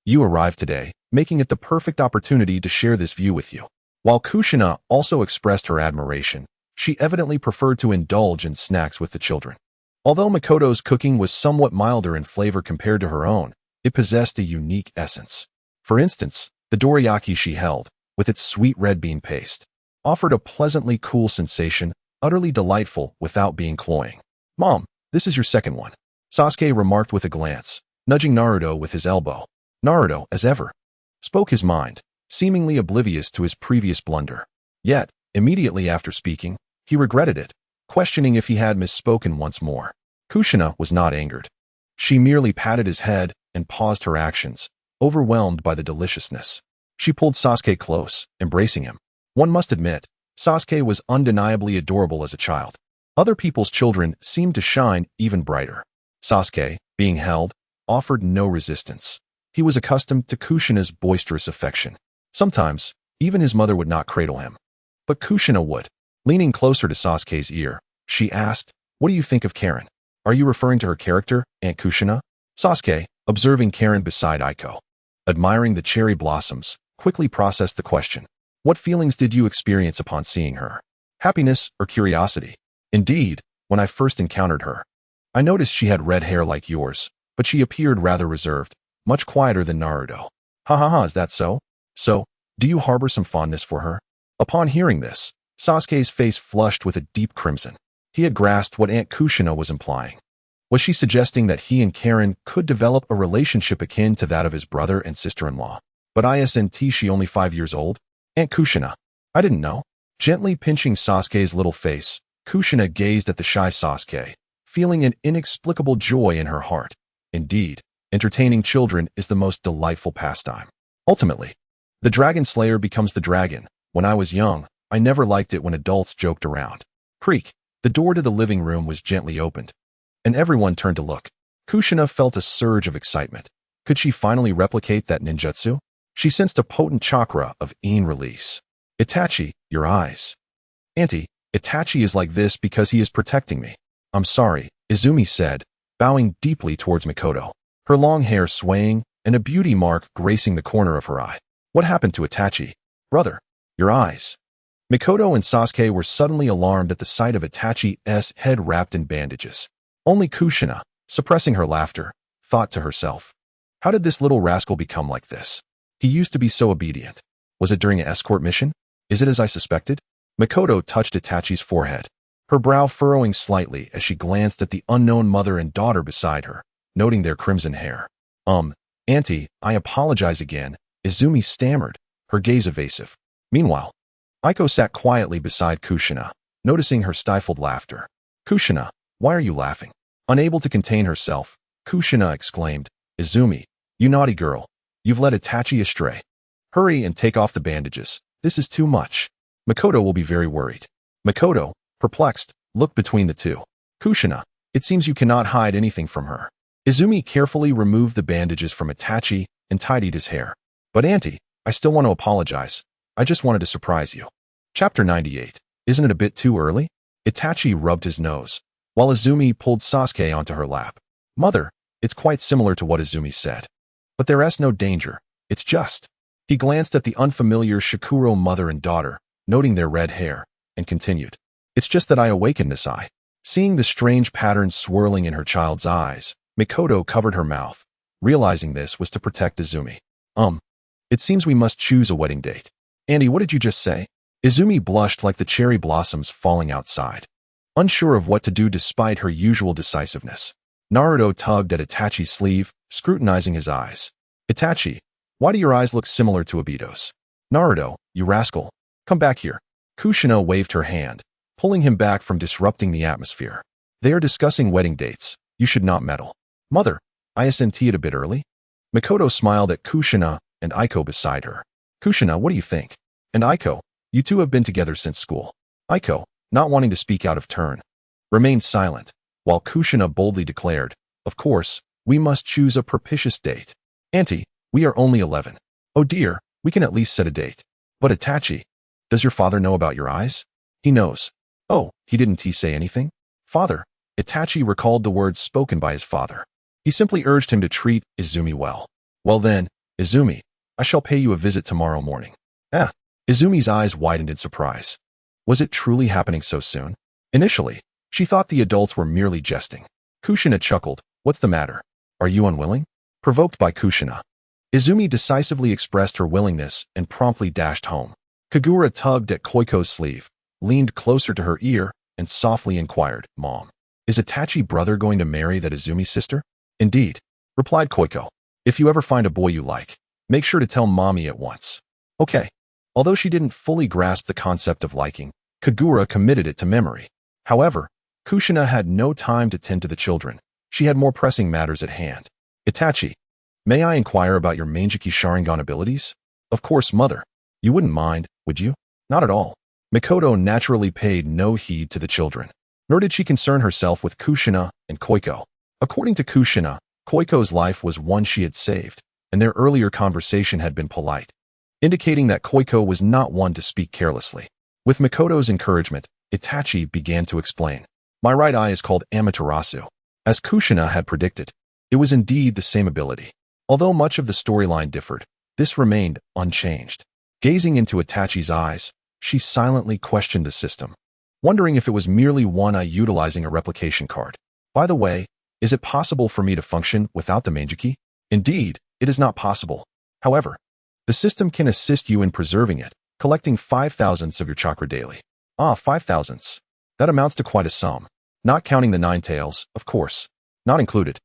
you arrived today, making it the perfect opportunity to share this view with you. While Kushina also expressed her admiration, she evidently preferred to indulge in snacks with the children. Although Mikoto's cooking was somewhat milder in flavor compared to her own, it possessed a unique essence. For instance, the dorayaki she held, with its sweet red bean paste, offered a pleasantly cool sensation, utterly delightful without being cloying. Mom, this is your second one, Sasuke remarked with a glance, nudging Naruto with his elbow. Naruto, as ever, spoke his mind, seemingly oblivious to his previous blunder. Yet, immediately after speaking, he regretted it, questioning if he had misspoken once more. Kushina was not angered. She merely patted his head and paused her actions, overwhelmed by the deliciousness. She pulled Sasuke close, embracing him. One must admit, Sasuke was undeniably adorable as a child. Other people's children seemed to shine even brighter. Sasuke, being held, offered no resistance. He was accustomed to Kushina's boisterous affection. Sometimes, even his mother would not cradle him. But Kushina would. Leaning closer to Sasuke's ear, she asked, "What do you think of Karen? Are you referring to her character, Aunt Kushina?" Sasuke, observing Karen beside Aiko, admiring the cherry blossoms, quickly processed the question. What feelings did you experience upon seeing her? Happiness or curiosity? Indeed, when I first encountered her, I noticed she had red hair like yours, but she appeared rather reserved, much quieter than Naruto. Is that so? So, do you harbor some fondness for her? Upon hearing this, Sasuke's face flushed with a deep crimson. He had grasped what Aunt Kushina was implying. Was she suggesting that he and Karen could develop a relationship akin to that of his brother and sister-in-law? But isn't she only 5 years old? Aunt Kushina. I didn't know. Gently pinching Sasuke's little face, Kushina gazed at the shy Sasuke, feeling an inexplicable joy in her heart. Indeed, entertaining children is the most delightful pastime. Ultimately, the dragon slayer becomes the dragon. When I was young, I never liked it when adults joked around. Creak. The door to the living room was gently opened, and everyone turned to look. Kushina felt a surge of excitement. Could she finally replicate that ninjutsu? She sensed a potent chakra of in release. Itachi, your eyes. Auntie, Itachi is like this because he is protecting me. I'm sorry, Izumi said, bowing deeply towards Mikoto, her long hair swaying and a beauty mark gracing the corner of her eye. What happened to Itachi? Brother, your eyes. Mikoto and Sasuke were suddenly alarmed at the sight of Itachi's head wrapped in bandages. Only Kushina, suppressing her laughter, thought to herself, how did this little rascal become like this? He used to be so obedient. Was it during an escort mission? Is it as I suspected? Mikoto touched Itachi's forehead, her brow furrowing slightly as she glanced at the unknown mother and daughter beside her, noting their crimson hair. Auntie, I apologize again, Izumi stammered, her gaze evasive. Meanwhile, Aiko sat quietly beside Kushina, noticing her stifled laughter. Kushina, why are you laughing? Unable to contain herself, Kushina exclaimed, Izumi, you naughty girl. You've led Itachi astray. Hurry and take off the bandages. This is too much. Makoto will be very worried. Makoto, perplexed, looked between the two. Kushina, it seems you cannot hide anything from her. Izumi carefully removed the bandages from Itachi and tidied his hair. But auntie, I still want to apologize. I just wanted to surprise you. Chapter 98. Isn't it a bit too early? Itachi rubbed his nose, while Izumi pulled Sasuke onto her lap. Mother, it's quite similar to what Izumi said. But there is no danger. It's just. He glanced at the unfamiliar Shikuro mother and daughter, noting their red hair, and continued. It's just that I awakened this eye. Seeing the strange patterns swirling in her child's eyes, Makoto covered her mouth. Realizing this was to protect Izumi. It seems we must choose a wedding date. Andy, what did you just say? Izumi blushed like the cherry blossoms falling outside, unsure of what to do despite her usual decisiveness. Naruto tugged at Itachi's sleeve, scrutinizing his eyes. Itachi, why do your eyes look similar to Obito's? Naruto, you rascal. Come back here. Kushina waved her hand, pulling him back from disrupting the atmosphere. They are discussing wedding dates. You should not meddle. Mother, isn't it a bit early? Makoto smiled at Kushina and Aiko beside her. Kushina, what do you think? And Aiko, you two have been together since school. Aiko, not wanting to speak out of turn, remained silent, while Kushina boldly declared, of course, we must choose a propitious date. Auntie, we are only 11. Oh dear, we can at least set a date. But Itachi, does your father know about your eyes? He knows. Oh, didn't he say anything? Father, Itachi recalled the words spoken by his father. He simply urged him to treat Izumi well. Well then, Izumi, I shall pay you a visit tomorrow morning. Izumi's eyes widened in surprise. Was it truly happening so soon? Initially, she thought the adults were merely jesting. Kushina chuckled. What's the matter? Are you unwilling? Provoked by Kushina, Izumi decisively expressed her willingness and promptly dashed home. Kagura tugged at Koiko's sleeve, leaned closer to her ear, and softly inquired, Mom, is Itachi brother going to marry that Izumi sister? Indeed, replied Koiko. If you ever find a boy you like, make sure to tell Mommy at once. Okay. Although she didn't fully grasp the concept of liking, Kagura committed it to memory. However, Kushina had no time to tend to the children. She had more pressing matters at hand. Itachi, may I inquire about your Manjiki Sharingan abilities? Of course, Mother. You wouldn't mind, would you? Not at all. Makoto naturally paid no heed to the children, nor did she concern herself with Kushina and Koiko. According to Kushina, Koiko's life was one she had saved, and their earlier conversation had been polite, indicating that Koiko was not one to speak carelessly. With Makoto's encouragement, Itachi began to explain. My right eye is called Amaterasu. As Kushina had predicted, it was indeed the same ability. Although much of the storyline differed, this remained unchanged. Gazing into Itachi's eyes, she silently questioned the system, wondering if it was merely one eye utilizing a replication card. By the way, is it possible for me to function without the Manjiki? Indeed, it is not possible. However, the system can assist you in preserving it, collecting 5,000ths of your chakra daily. 5,000ths. That amounts to quite a sum. Not counting the 9 tails, of course. Not included.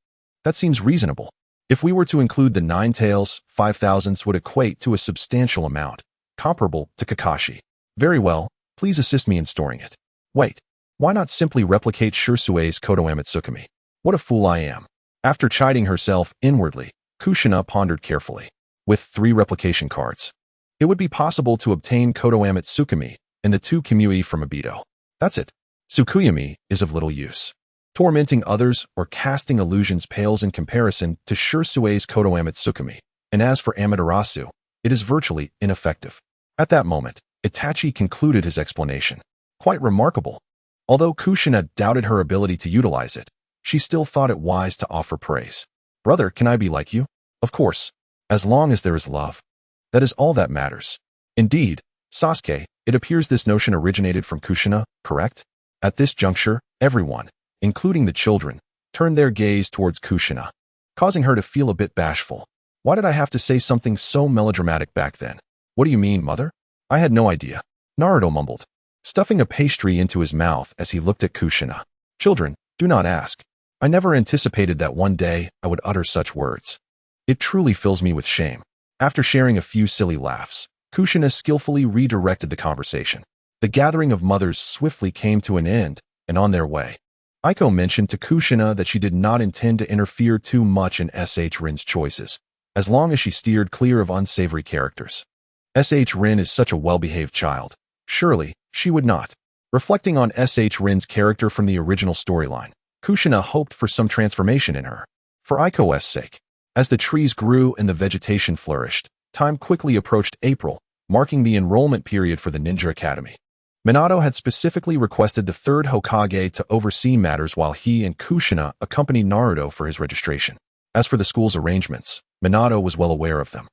That seems reasonable. If we were to include the 9 tails, 5,000ths would equate to a substantial amount, comparable to Kakashi. Very well, please assist me in storing it. Wait, why not simply replicate Shursue's Kodo Amatsukami? What a fool I am. After chiding herself inwardly, Kushina pondered carefully. With 3 replication cards, it would be possible to obtain Kodo Amatsukami and the 2 Kimui from Obito. That's it. Tsukuyami is of little use. Tormenting others or casting illusions pales in comparison to Shursue's Kodo Amatsukami, and as for Amaterasu, it is virtually ineffective. At that moment, Itachi concluded his explanation. Quite remarkable. Although Kushina doubted her ability to utilize it, she still thought it wise to offer praise. Brother, can I be like you? Of course. As long as there is love. That is all that matters. Indeed, Sasuke, it appears this notion originated from Kushina, correct? At this juncture, everyone, including the children, turned their gaze towards Kushina, causing her to feel a bit bashful. Why did I have to say something so melodramatic back then? What do you mean, Mother? I had no idea. Naruto mumbled, stuffing a pastry into his mouth as he looked at Kushina. Children, do not ask. I never anticipated that one day I would utter such words. It truly fills me with shame. After sharing a few silly laughs, Kushina skillfully redirected the conversation. The gathering of mothers swiftly came to an end, and on their way, Aiko mentioned to Kushina that she did not intend to interfere too much in S.H. Rin's choices, as long as she steered clear of unsavory characters. S.H. Rin is such a well-behaved child. Surely, she would not. Reflecting on S.H. Rin's character from the original storyline, Kushina hoped for some transformation in her. For Aiko's sake. As the trees grew and the vegetation flourished, time quickly approached April, marking the enrollment period for the Ninja Academy. Minato had specifically requested the third Hokage to oversee matters while he and Kushina accompanied Naruto for his registration. As for the school's arrangements, Minato was well aware of them.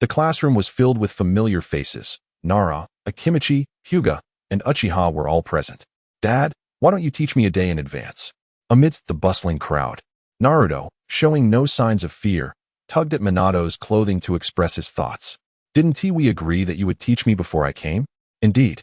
The classroom was filled with familiar faces. Nara, Akimichi, Hyuga, and Uchiha were all present. "Dad, why don't you teach me a day in advance?" Amidst the bustling crowd, Naruto, showing no signs of fear, tugged at Minato's clothing to express his thoughts. "Didn't we agree that you would teach me before I came?" "Indeed.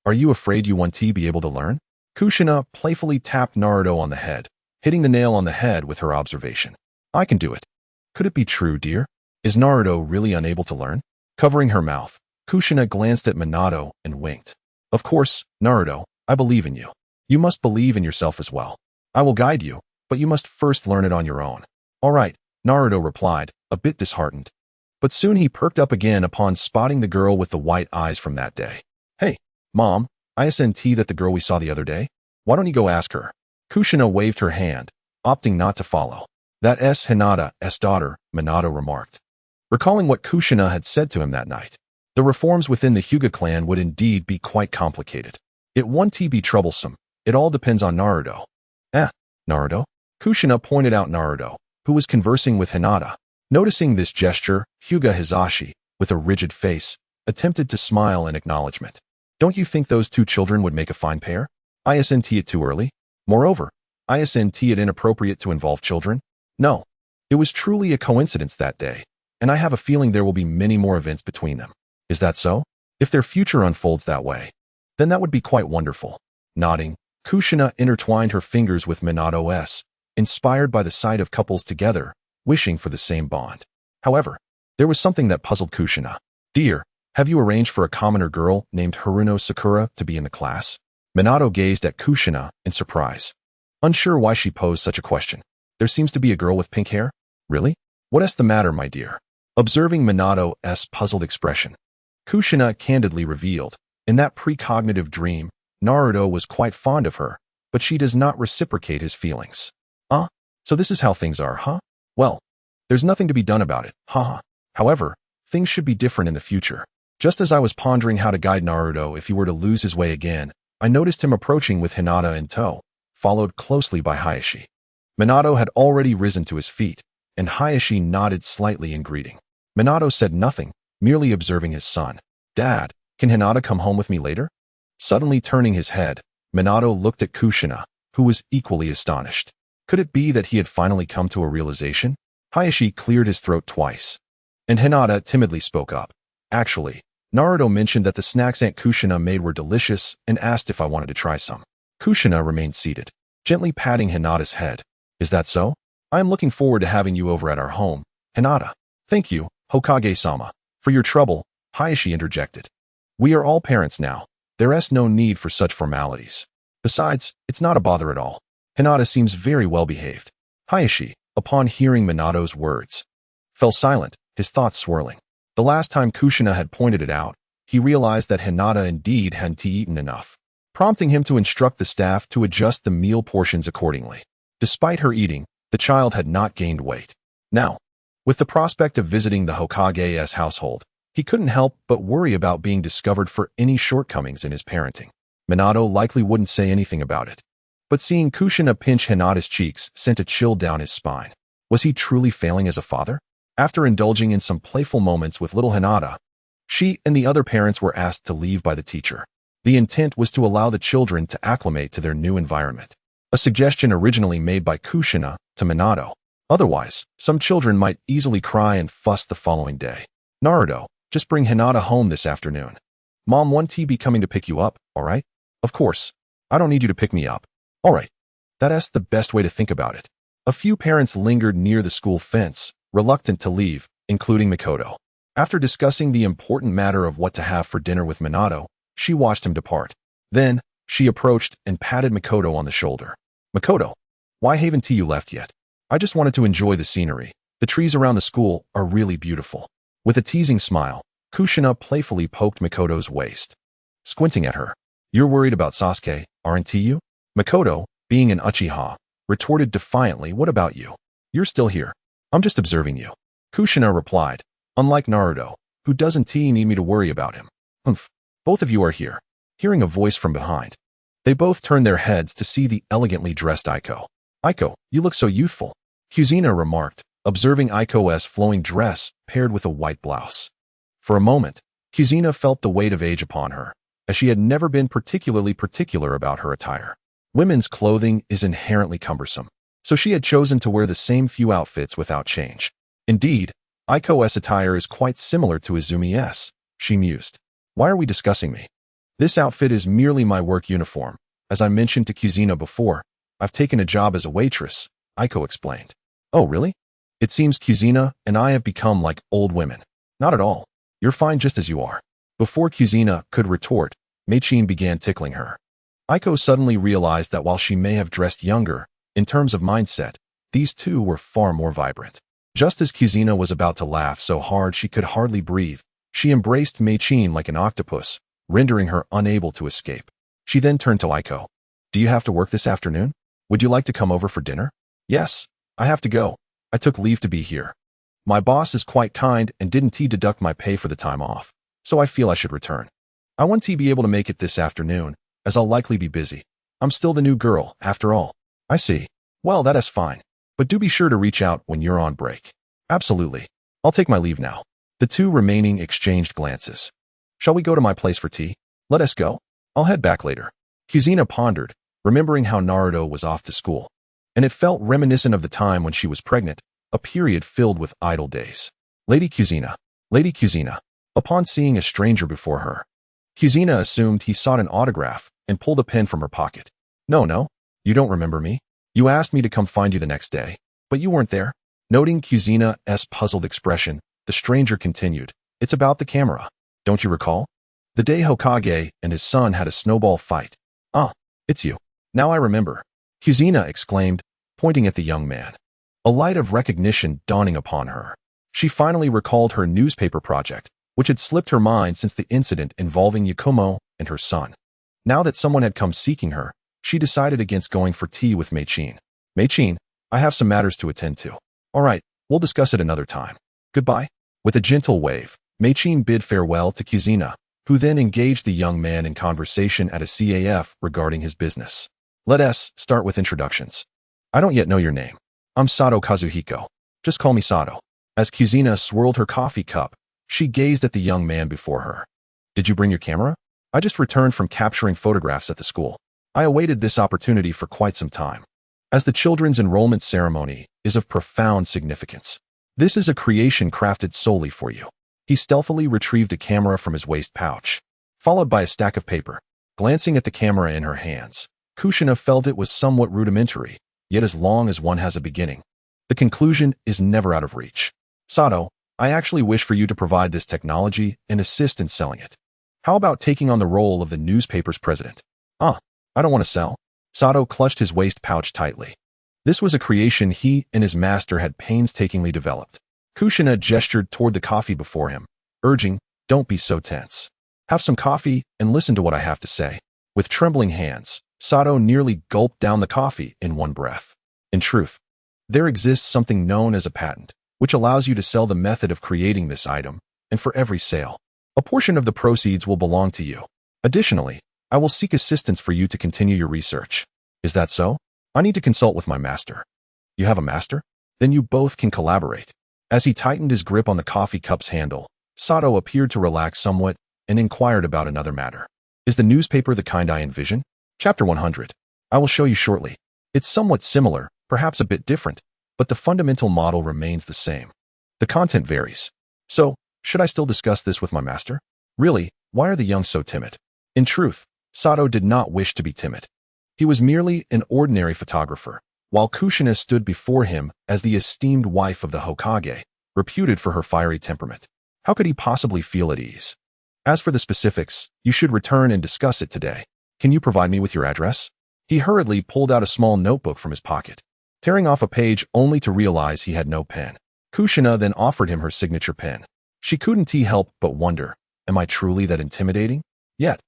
Are you afraid you won't be able to learn?" Kushina playfully tapped Naruto on the head, hitting the nail on the head with her observation. "I can do it." "Could it be true, dear? Is Naruto really unable to learn?" Covering her mouth, Kushina glanced at Minato and winked. "Of course, Naruto, I believe in you. You must believe in yourself as well. I will guide you, but you must first learn it on your own." "All right," Naruto replied, a bit disheartened. But soon he perked up again upon spotting the girl with the white eyes from that day. "Hey, Mom, isn't that the girl we saw the other day? Why don't you go ask her?" Kushina waved her hand, opting not to follow. "That's Hinata's daughter," Minato remarked. Recalling what Kushina had said to him that night, the reforms within the Hyuga clan would indeed be quite complicated. It won't be troublesome. It all depends on Naruto. Naruto? Kushina pointed out Naruto, who was conversing with Hinata. Noticing this gesture, Hyuga Hisashi, with a rigid face, attempted to smile in acknowledgement. "Don't you think those two children would make a fine pair? Isn't it too early? Moreover, isn't it inappropriate to involve children?" "No. It was truly a coincidence that day, and I have a feeling there will be many more events between them." "Is that so? If their future unfolds that way, then that would be quite wonderful." Nodding, Kushina intertwined her fingers with Minato's, inspired by the sight of couples together, wishing for the same bond. However, there was something that puzzled Kushina. "Dear, have you arranged for a commoner girl named Haruno Sakura to be in the class?" Minato gazed at Kushina in surprise, unsure why she posed such a question. "There seems to be a girl with pink hair." "Really? What's the matter, my dear?" Observing Minato's puzzled expression, Kushina candidly revealed, in that precognitive dream, Naruto was quite fond of her, but she does not reciprocate his feelings. So this is how things are, huh? Well, there's nothing to be done about it, haha. However, things should be different in the future. Just as I was pondering how to guide Naruto if he were to lose his way again, I noticed him approaching with Hinata in tow, followed closely by Hayashi. Minato had already risen to his feet, and Hayashi nodded slightly in greeting. Minato said nothing, merely observing his son. "Dad, can Hinata come home with me later?" Suddenly turning his head, Minato looked at Kushina, who was equally astonished. Could it be that he had finally come to a realization? Hayashi cleared his throat twice, and Hinata timidly spoke up. "Actually, Naruto mentioned that the snacks Aunt Kushina made were delicious and asked if I wanted to try some." Kushina remained seated, gently patting Hinata's head. "Is that so? I am looking forward to having you over at our home, Hinata." "Thank you, Hokage-sama, for your trouble," Hayashi interjected. "We are all parents now. There's no need for such formalities. Besides, it's not a bother at all. Hinata seems very well behaved." Hayashi, upon hearing Minato's words, fell silent, his thoughts swirling. The last time Kushina had pointed it out, he realized that Hinata indeed hadn't eaten enough, prompting him to instruct the staff to adjust the meal portions accordingly. Despite her eating, the child had not gained weight. Now, with the prospect of visiting the Hokage's household, he couldn't help but worry about being discovered for any shortcomings in his parenting. Minato likely wouldn't say anything about it, but seeing Kushina pinch Hinata's cheeks sent a chill down his spine. Was he truly failing as a father? After indulging in some playful moments with little Hinata, she and the other parents were asked to leave by the teacher. The intent was to allow the children to acclimate to their new environment, a suggestion originally made by Kushina to Minato. Otherwise, some children might easily cry and fuss the following day. "Naruto, just bring Hinata home this afternoon. Mom won't be coming to pick you up, all right?" "Of course. I don't need you to pick me up." "All right. That's the best way to think about it." A few parents lingered near the school fence, reluctant to leave, including Mikoto. After discussing the important matter of what to have for dinner with Minato, she watched him depart. Then, she approached and patted Makoto on the shoulder. Makoto, why haven't you left yet? I just wanted to enjoy the scenery. The trees around the school are really beautiful. With a teasing smile, Kushina playfully poked Makoto's waist. Squinting at her. You're worried about Sasuke, aren't you? Makoto, being an Uchiha, retorted defiantly, what about you? You're still here. I'm just observing you. Kushina replied, unlike Naruto, who doesn't need me to worry about him. Humph. Both of you are here. Hearing a voice from behind. They both turned their heads to see the elegantly dressed Aiko. Aiko, you look so youthful. Kushina remarked, observing Aiko's flowing dress paired with a white blouse. For a moment, Kushina felt the weight of age upon her, as she had never been particularly particular about her attire. Women's clothing is inherently cumbersome, so she had chosen to wear the same few outfits without change. Indeed, Aiko's attire is quite similar to Izumi's, she mused. Why are we discussing me? This outfit is merely my work uniform. As I mentioned to Kushina before, I've taken a job as a waitress, Aiko explained. Oh, really? It seems Kushina and I have become like old women. Not at all. You're fine just as you are. Before Kushina could retort, Meichin began tickling her. Aiko suddenly realized that while she may have dressed younger, in terms of mindset, these two were far more vibrant. Just as Kushina was about to laugh so hard she could hardly breathe, she embraced Meichin like an octopus, rendering her unable to escape. She then turned to Aiko. Do you have to work this afternoon? Would you like to come over for dinner? Yes, I have to go. I took leave to be here. My boss is quite kind and didn't deduct my pay for the time off, so I feel I should return. I want to be able to make it this afternoon, as I'll likely be busy. I'm still the new girl, after all. I see. Well, that is fine. But do be sure to reach out when you're on break. Absolutely. I'll take my leave now. The two remaining exchanged glances. Shall we go to my place for tea? Let us go. I'll head back later. Kushina pondered, remembering how Naruto was off to school. And it felt reminiscent of the time when she was pregnant, a period filled with idle days. Lady Kushina. Lady Kushina. Upon seeing a stranger before her, Kushina assumed he sought an autograph and pulled a pen from her pocket. No, you don't remember me. You asked me to come find you the next day, but you weren't there. Noting Kushina's puzzled expression, the stranger continued, it's about the camera. Don't you recall? The day Hokage and his son had a snowball fight. Ah, it's you. Now I remember. Kushina exclaimed, pointing at the young man. A light of recognition dawning upon her. She finally recalled her newspaper project, which had slipped her mind since the incident involving Yakumo and her son. Now that someone had come seeking her, she decided against going for tea with Meichin. Meichin, I have some matters to attend to. All right, we'll discuss it another time. Goodbye. With a gentle wave, Meichin bid farewell to Kushina, who then engaged the young man in conversation at a CAF regarding his business. Let us start with introductions. I don't yet know your name. I'm Sato Kazuhiko. Just call me Sato. As Kushina swirled her coffee cup, she gazed at the young man before her. Did you bring your camera? I just returned from capturing photographs at the school. I awaited this opportunity for quite some time, as the children's enrollment ceremony is of profound significance. This is a creation crafted solely for you. He stealthily retrieved a camera from his waist pouch, followed by a stack of paper. Glancing at the camera in her hands, Kushina felt it was somewhat rudimentary, yet as long as one has a beginning, the conclusion is never out of reach. Sato, I actually wish for you to provide this technology and assist in selling it. How about taking on the role of the newspaper's president? I don't want to sell. Sato clutched his waist pouch tightly. This was a creation he and his master had painstakingly developed. Kushina gestured toward the coffee before him, urging, don't be so tense. Have some coffee and listen to what I have to say. With trembling hands, Sato nearly gulped down the coffee in one breath. In truth, there exists something known as a patent, which allows you to sell the method of creating this item, and for every sale, a portion of the proceeds will belong to you. Additionally, I will seek assistance for you to continue your research. Is that so? I need to consult with my master. You have a master? Then you both can collaborate. As he tightened his grip on the coffee cup's handle, Sato appeared to relax somewhat and inquired about another matter. Is the newspaper the kind I envision? Chapter 100. I will show you shortly. It's somewhat similar, perhaps a bit different, but the fundamental model remains the same. The content varies. So, should I still discuss this with my master? Really, why are the young so timid? In truth, Sato did not wish to be timid. He was merely an ordinary photographer, while Kushina stood before him as the esteemed wife of the Hokage, reputed for her fiery temperament. How could he possibly feel at ease? As for the specifics, you should return and discuss it today. Can you provide me with your address? He hurriedly pulled out a small notebook from his pocket, tearing off a page only to realize he had no pen. Kushina then offered him her signature pen. She couldn't help but wonder, am I truly that intimidating? Yet,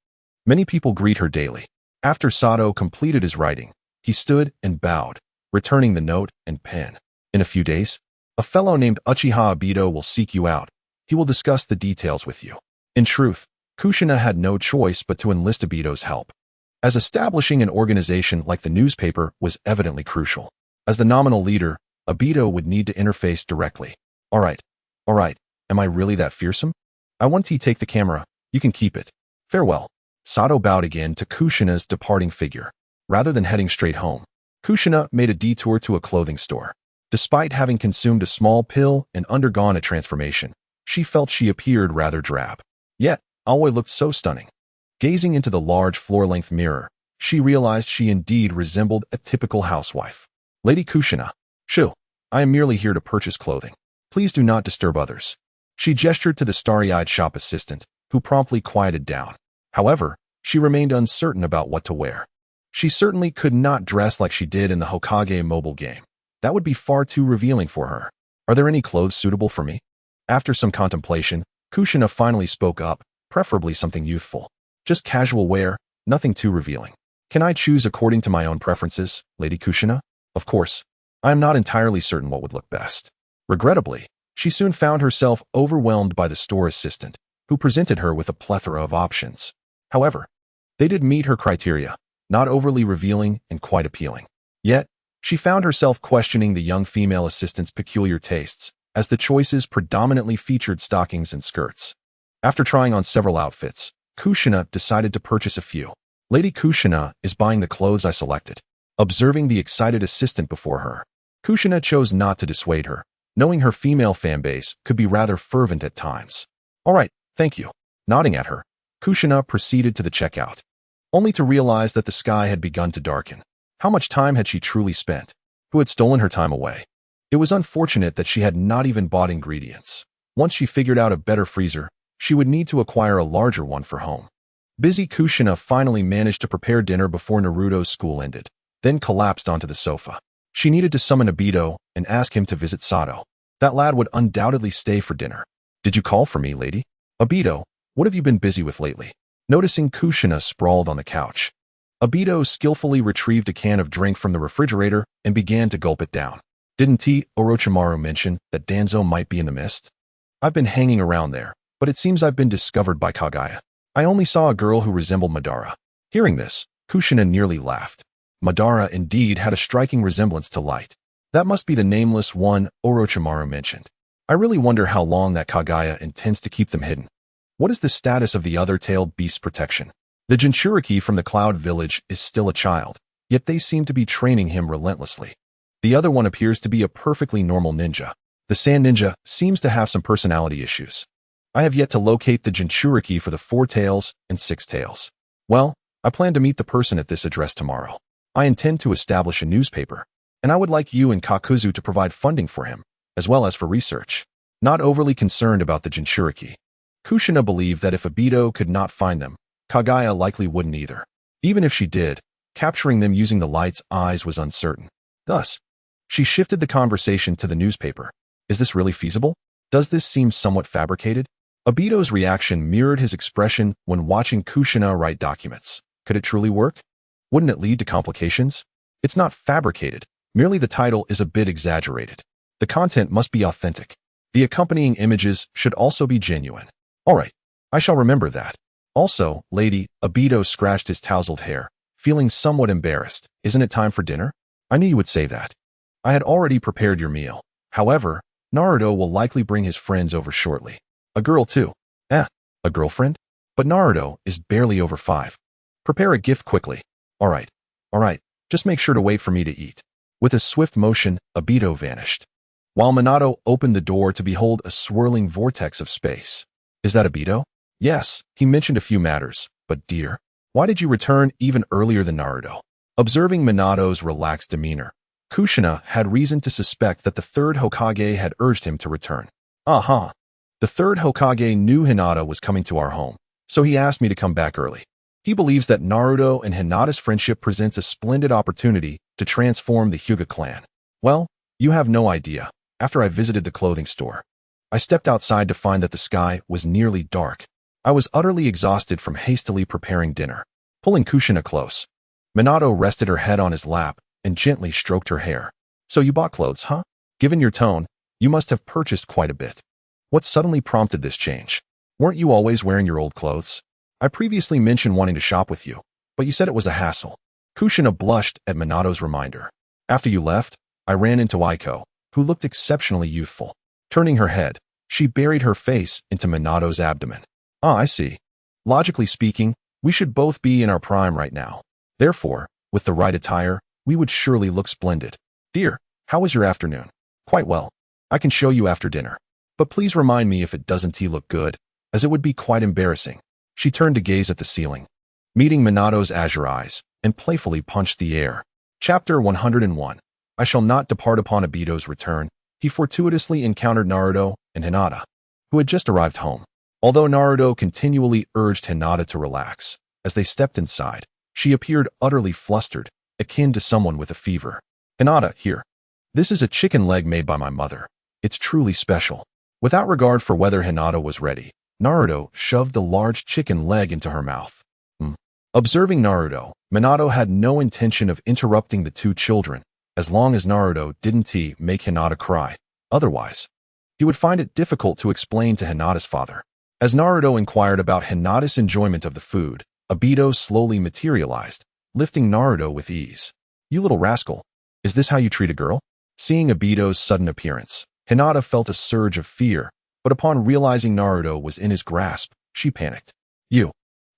many people greet her daily. After Sato completed his writing, he stood and bowed, returning the note and pen. In a few days, a fellow named Uchiha Aido will seek you out. He will discuss the details with you. In truth, Kushina had no choice but to enlist Aido's help, as establishing an organization like the newspaper was evidently crucial. As the nominal leader, Aido would need to interface directly. All right. Am I really that fearsome? I want to take the camera. You can keep it. Farewell. Sato bowed again to Kushina's departing figure. Rather than heading straight home, Kushina made a detour to a clothing store. Despite having consumed a small pill and undergone a transformation, she felt she appeared rather drab. Yet, Aoi looked so stunning. Gazing into the large floor-length mirror, she realized she indeed resembled a typical housewife. Lady Kushina. Shoo, I am merely here to purchase clothing. Please do not disturb others. She gestured to the starry-eyed shop assistant, who promptly quieted down. However, she remained uncertain about what to wear. She certainly could not dress like she did in the Hokage mobile game. That would be far too revealing for her. Are there any clothes suitable for me? After some contemplation, Kushina finally spoke up, preferably something youthful. Just casual wear, nothing too revealing. Can I choose according to my own preferences, Lady Kushina? Of course. I am not entirely certain what would look best. Regrettably, she soon found herself overwhelmed by the store assistant, who presented her with a plethora of options. However, they did meet her criteria, not overly revealing and quite appealing. Yet, she found herself questioning the young female assistant's peculiar tastes, as the choices predominantly featured stockings and skirts. After trying on several outfits, Kushina decided to purchase a few. Lady Kushina is buying the clothes I selected. Observing the excited assistant before her, Kushina chose not to dissuade her, knowing her female fanbase could be rather fervent at times. All right, thank you. Nodding at her, Kushina proceeded to the checkout, only to realize that the sky had begun to darken. How much time had she truly spent? Who had stolen her time away? It was unfortunate that she had not even bought ingredients. Once she figured out a better freezer, she would need to acquire a larger one for home. Busy Kushina finally managed to prepare dinner before Naruto's school ended, then collapsed onto the sofa. She needed to summon Aido and ask him to visit Sato. That lad would undoubtedly stay for dinner. Did you call for me, lady? Aido, what have you been busy with lately? Noticing Kushina sprawled on the couch, Aido skillfully retrieved a can of drink from the refrigerator and began to gulp it down. Didn't Orochimaru mention that Danzo might be in the mist? I've been hanging around there, but it seems I've been discovered by Kaguya. I only saw a girl who resembled Madara. Hearing this, Kushina nearly laughed. Madara indeed had a striking resemblance to Light. That must be the nameless one Orochimaru mentioned. I really wonder how long that Kaguya intends to keep them hidden. What is the status of the other-tailed beast's protection? The Jinchuriki from the Cloud Village is still a child, yet they seem to be training him relentlessly. The other one appears to be a perfectly normal ninja. The Sand Ninja seems to have some personality issues. I have yet to locate the Jinchuriki for the 4 tails and 6 tails. Well, I plan to meet the person at this address tomorrow. I intend to establish a newspaper, and I would like you and Kakuzu to provide funding for him, as well as for research. Not overly concerned about the Jinchuriki, Kushina believed that if Aido could not find them, Kaguya likely wouldn't either. Even if she did, capturing them using the Light's eyes was uncertain. Thus, she shifted the conversation to the newspaper. Is this really feasible? Does this seem somewhat fabricated? Aido's reaction mirrored his expression when watching Kushina write documents. Could it truly work? Wouldn't it lead to complications? It's not fabricated, merely the title is a bit exaggerated. The content must be authentic. The accompanying images should also be genuine. All right, I shall remember that. Also, Lady, Aido scratched his tousled hair, feeling somewhat embarrassed. Isn't it time for dinner? I knew you would say that. I had already prepared your meal. However, Naruto will likely bring his friends over shortly. A girl too. A girlfriend? But Naruto is barely over 5. Prepare a gift quickly. All right, just make sure to wait for me to eat. With a swift motion, Aido vanished, while Minato opened the door to behold a swirling vortex of space. Is that Aido? Yes, he mentioned a few matters, but dear, why did you return even earlier than Naruto? Observing Minato's relaxed demeanor, Kushina had reason to suspect that the 3rd Hokage had urged him to return. The 3rd Hokage knew Hinata was coming to our home, so he asked me to come back early. He believes that Naruto and Hinata's friendship presents a splendid opportunity to transform the Hyuga clan. Well, you have no idea. After I visited the clothing store, I stepped outside to find that the sky was nearly dark. I was utterly exhausted from hastily preparing dinner. Pulling Kushina close, Minato rested her head on his lap and gently stroked her hair. So you bought clothes, huh? Given your tone, you must have purchased quite a bit. What suddenly prompted this change? Weren't you always wearing your old clothes? I previously mentioned wanting to shop with you, but you said it was a hassle. Kushina blushed at Minato's reminder. After you left, I ran into Aiko, who looked exceptionally youthful. Turning her head, she buried her face into Minato's abdomen. Ah, I see. Logically speaking, we should both be in our prime right now. Therefore, with the right attire, we would surely look splendid. Dear, how was your afternoon? Quite well. I can show you after dinner. But please remind me if it doesn't look good, as it would be quite embarrassing. She turned to gaze at the ceiling, meeting Minato's azure eyes, and playfully punched the air. Chapter 101. I shall not depart. Upon Aido's return, he fortuitously encountered Naruto and Hinata, who had just arrived home. Although Naruto continually urged Hinata to relax, as they stepped inside, she appeared utterly flustered, akin to someone with a fever. Hinata, here. This is a chicken leg made by my mother. It's truly special. Without regard for whether Hinata was ready, Naruto shoved the large chicken leg into her mouth. Observing Naruto, Minato had no intention of interrupting the two children, as long as Naruto didn't make Hinata cry. Otherwise, he would find it difficult to explain to Hinata's father. As Naruto inquired about Hinata's enjoyment of the food, Aido slowly materialized, lifting Naruto with ease. You little rascal, is this how you treat a girl? Seeing Aido's sudden appearance, Hinata felt a surge of fear, but upon realizing Naruto was in his grasp, she panicked. You,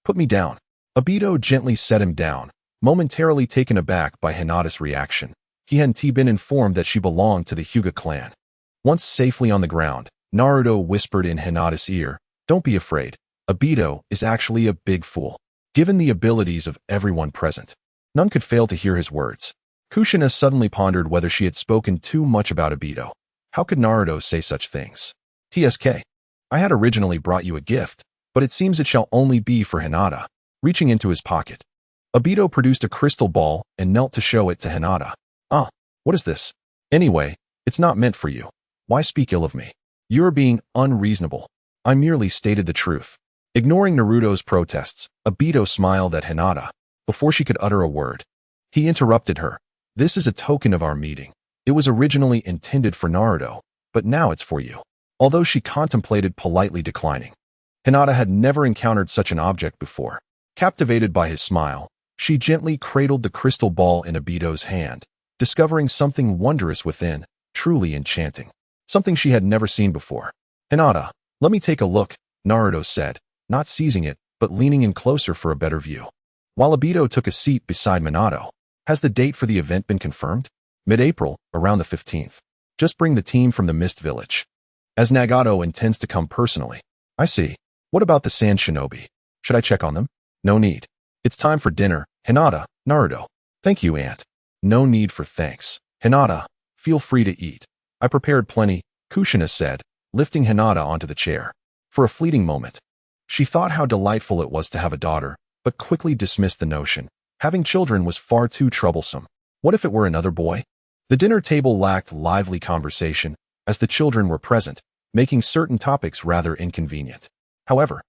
put me down. Aido gently set him down, momentarily taken aback by Hinata's reaction. He hadn't been informed that she belonged to the Hyuga clan. Once safely on the ground, Naruto whispered in Hinata's ear, Don't be afraid. Aido is actually a big fool. Given the abilities of everyone present, none could fail to hear his words. Kushina suddenly pondered whether she had spoken too much about Aido. How could Naruto say such things? TSK. I had originally brought you a gift, but it seems it shall only be for Hinata. Reaching into his pocket, Aido produced a crystal ball and knelt to show it to Hinata. Ah, what is this? Anyway, it's not meant for you. Why speak ill of me? You're being unreasonable. I merely stated the truth. Ignoring Naruto's protests, Aido smiled at Hinata. Before she could utter a word, he interrupted her. This is a token of our meeting. It was originally intended for Naruto, but now it's for you. Although she contemplated politely declining, Hinata had never encountered such an object before. Captivated by his smile, she gently cradled the crystal ball in Aido's hand, discovering something wondrous within, truly enchanting. Something she had never seen before. Hinata, let me take a look, Naruto said, not seizing it, but leaning in closer for a better view. While Aido took a seat beside Minato, has the date for the event been confirmed? Mid-April, around the 15th. Just bring the team from the Mist Village, as Nagato intends to come personally. I see. What about the Sand Shinobi? Should I check on them? No need. It's time for dinner, Hinata, Naruto. Thank you, Aunt. No need for thanks. Hinata, feel free to eat. I prepared plenty, Kushina said, lifting Hinata onto the chair. For a fleeting moment, she thought how delightful it was to have a daughter, but quickly dismissed the notion. Having children was far too troublesome. What if it were another boy? The dinner table lacked lively conversation, as the children were present, making certain topics rather inconvenient. However,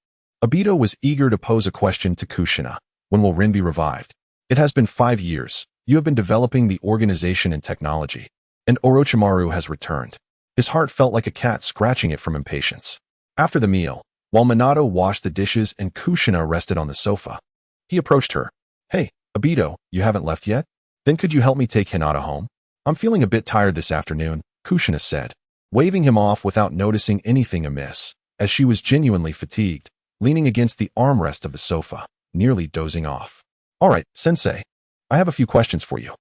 Aido was eager to pose a question to Kushina. When will Rin be revived? It has been 5 years. You have been developing the organization and technology, and Orochimaru has returned. His heart felt like a cat scratching it from impatience. After the meal, while Minato washed the dishes and Kushina rested on the sofa, he approached her. Hey, Aido, you haven't left yet? Then could you help me take Hinata home? I'm feeling a bit tired this afternoon, Kushina said, waving him off without noticing anything amiss, as she was genuinely fatigued, leaning against the armrest of the sofa, nearly dozing off. All right, sensei. I have a few questions for you.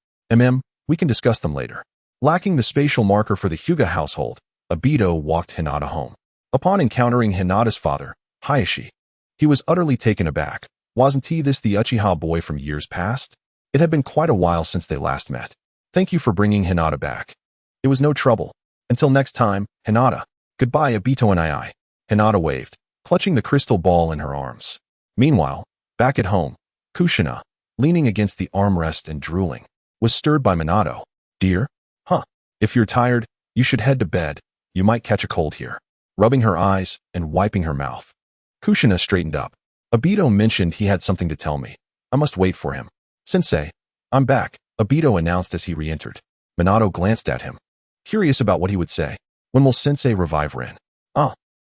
We can discuss them later. Lacking the spatial marker for the Hyuga household, Aido walked Hinata home. Upon encountering Hinata's father, Hayashi, he was utterly taken aback. Wasn't he this the Uchiha boy from years past? It had been quite a while since they last met. Thank you for bringing Hinata back. It was no trouble. Until next time, Hinata. Goodbye, Aido and I. Hinata waved, clutching the crystal ball in her arms. Meanwhile, back at home, Kushina, leaning against the armrest and drooling, was stirred by Minato. Dear? Huh. If you're tired, you should head to bed. You might catch a cold here. Rubbing her eyes and wiping her mouth. Kushina straightened up. Aido mentioned he had something to tell me. I must wait for him. Sensei, I'm back, Aido announced as he re-entered. Minato glanced at him, curious about what he would say. When will Sensei revive Rin?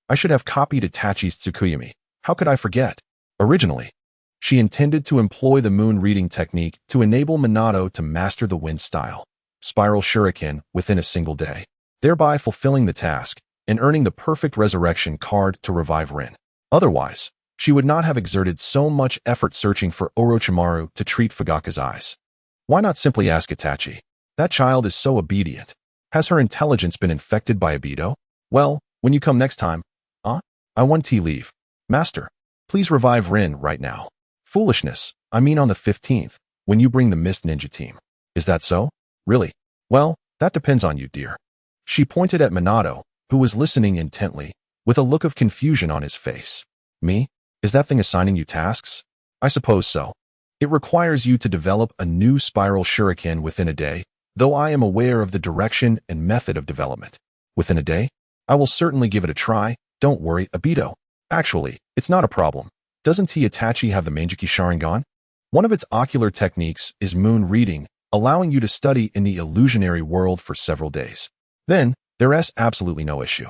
I should have copied Itachi's Tsukuyomi. How could I forget? Originally, she intended to employ the moon reading technique to enable Minato to master the wind style, spiral shuriken, within a single day, thereby fulfilling the task and earning the perfect resurrection card to revive Rin. Otherwise, she would not have exerted so much effort searching for Orochimaru to treat Fugaka's eyes. Why not simply ask Itachi? That child is so obedient. Has her intelligence been infected by Aido? Well, when you come next time, I want tea leave. Master, please revive Rin right now. Foolishness, I mean on the 15th, when you bring the Mist Ninja team. Is that so? Really? Well, that depends on you, dear. She pointed at Minato, who was listening intently, with a look of confusion on his face. Me? Is that thing assigning you tasks? I suppose so. It requires you to develop a new spiral shuriken within a day, though I am aware of the direction and method of development. Within a day? I will certainly give it a try. Don't worry, Aido. Actually, it's not a problem. Doesn't Itachi have the Manjiki Sharingan? One of its ocular techniques is moon reading, allowing you to study in the illusionary world for several days. Then, there's absolutely no issue.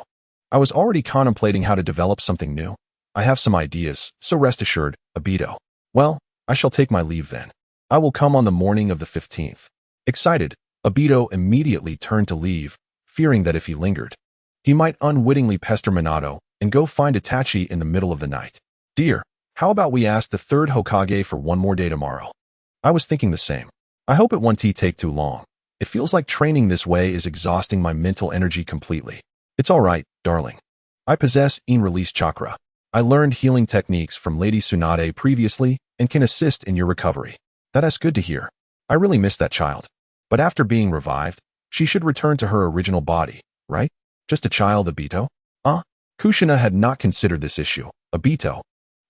I was already contemplating how to develop something new. I have some ideas, so rest assured, Aido. Well, I shall take my leave then. I will come on the morning of the 15th. Excited, Aido immediately turned to leave, fearing that if he lingered, he might unwittingly pester Minato and go find Itachi in the middle of the night. Dear, how about we ask the third Hokage for one more day tomorrow? I was thinking the same. I hope it won't take too long. It feels like training this way is exhausting my mental energy completely. It's all right, darling. I possess in-release chakra. I learned healing techniques from Lady Tsunade previously and can assist in your recovery. That's good to hear. I really miss that child. But after being revived, she should return to her original body, right? Just a child, Aido? Kushina had not considered this issue. Aido,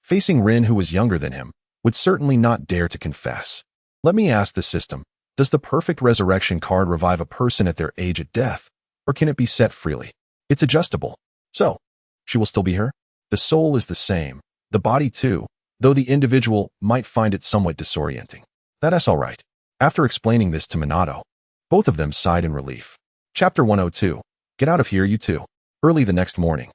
facing Rin who was younger than him, would certainly not dare to confess. Let me ask the system, does the perfect resurrection card revive a person at their age at death, or can it be set freely? It's adjustable. So, she will still be her? The soul is the same, the body too, though the individual might find it somewhat disorienting. That's all right. After explaining this to Minato, both of them sighed in relief. Chapter 102. Get out of here, you two. Early the next morning,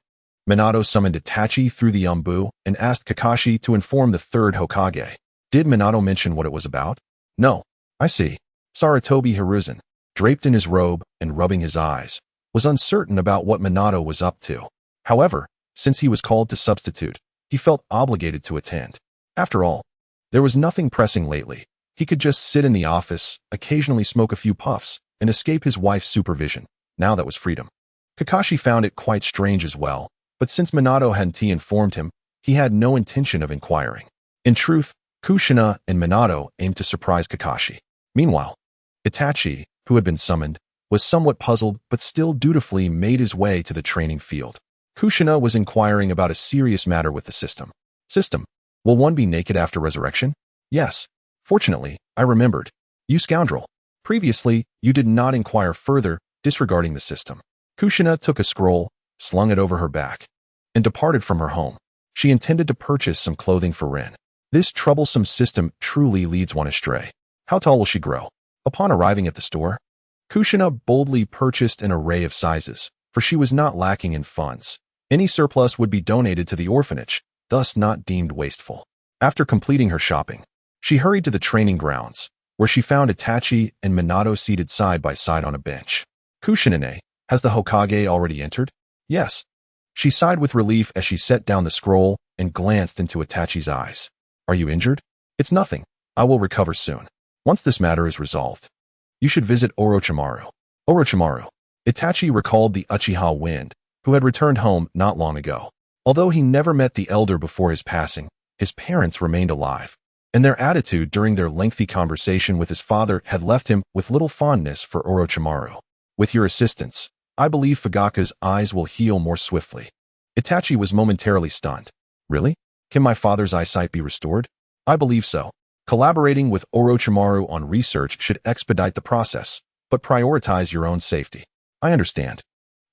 Minato summoned Itachi through the Umbu and asked Kakashi to inform the third Hokage. Did Minato mention what it was about? No. I see. Sarutobi Hiruzen, draped in his robe and rubbing his eyes, was uncertain about what Minato was up to. However, since he was called to substitute, he felt obligated to attend. After all, there was nothing pressing lately. He could just sit in the office, occasionally smoke a few puffs, and escape his wife's supervision. Now that was freedom. Kakashi found it quite strange as well, but since Minato hadn't informed him, he had no intention of inquiring. In truth, Kushina and Minato aimed to surprise Kakashi. Meanwhile, Itachi, who had been summoned, was somewhat puzzled but still dutifully made his way to the training field. Kushina was inquiring about a serious matter with the system. System, will one be naked after resurrection? Yes. Fortunately, I remembered. You scoundrel. Previously, you did not inquire further, disregarding the system. Kushina took a scroll, slung it over her back, and departed from her home. She intended to purchase some clothing for Rin. This troublesome system truly leads one astray. How tall will she grow? Upon arriving at the store, Kushina boldly purchased an array of sizes, for she was not lacking in funds. Any surplus would be donated to the orphanage, thus not deemed wasteful. After completing her shopping, she hurried to the training grounds, where she found Itachi and Minato seated side by side on a bench. Kushina, has the Hokage already entered? Yes. She sighed with relief as she set down the scroll and glanced into Itachi's eyes. Are you injured? It's nothing. I will recover soon. Once this matter is resolved, you should visit Orochimaru. Orochimaru. Itachi recalled the Uchiha Wind, who had returned home not long ago. Although he never met the elder before his passing, his parents remained alive, and their attitude during their lengthy conversation with his father had left him with little fondness for Orochimaru. With your assistance, I believe Fugaka's eyes will heal more swiftly. Itachi was momentarily stunned. Really? Can my father's eyesight be restored? I believe so. Collaborating with Orochimaru on research should expedite the process, but prioritize your own safety. I understand.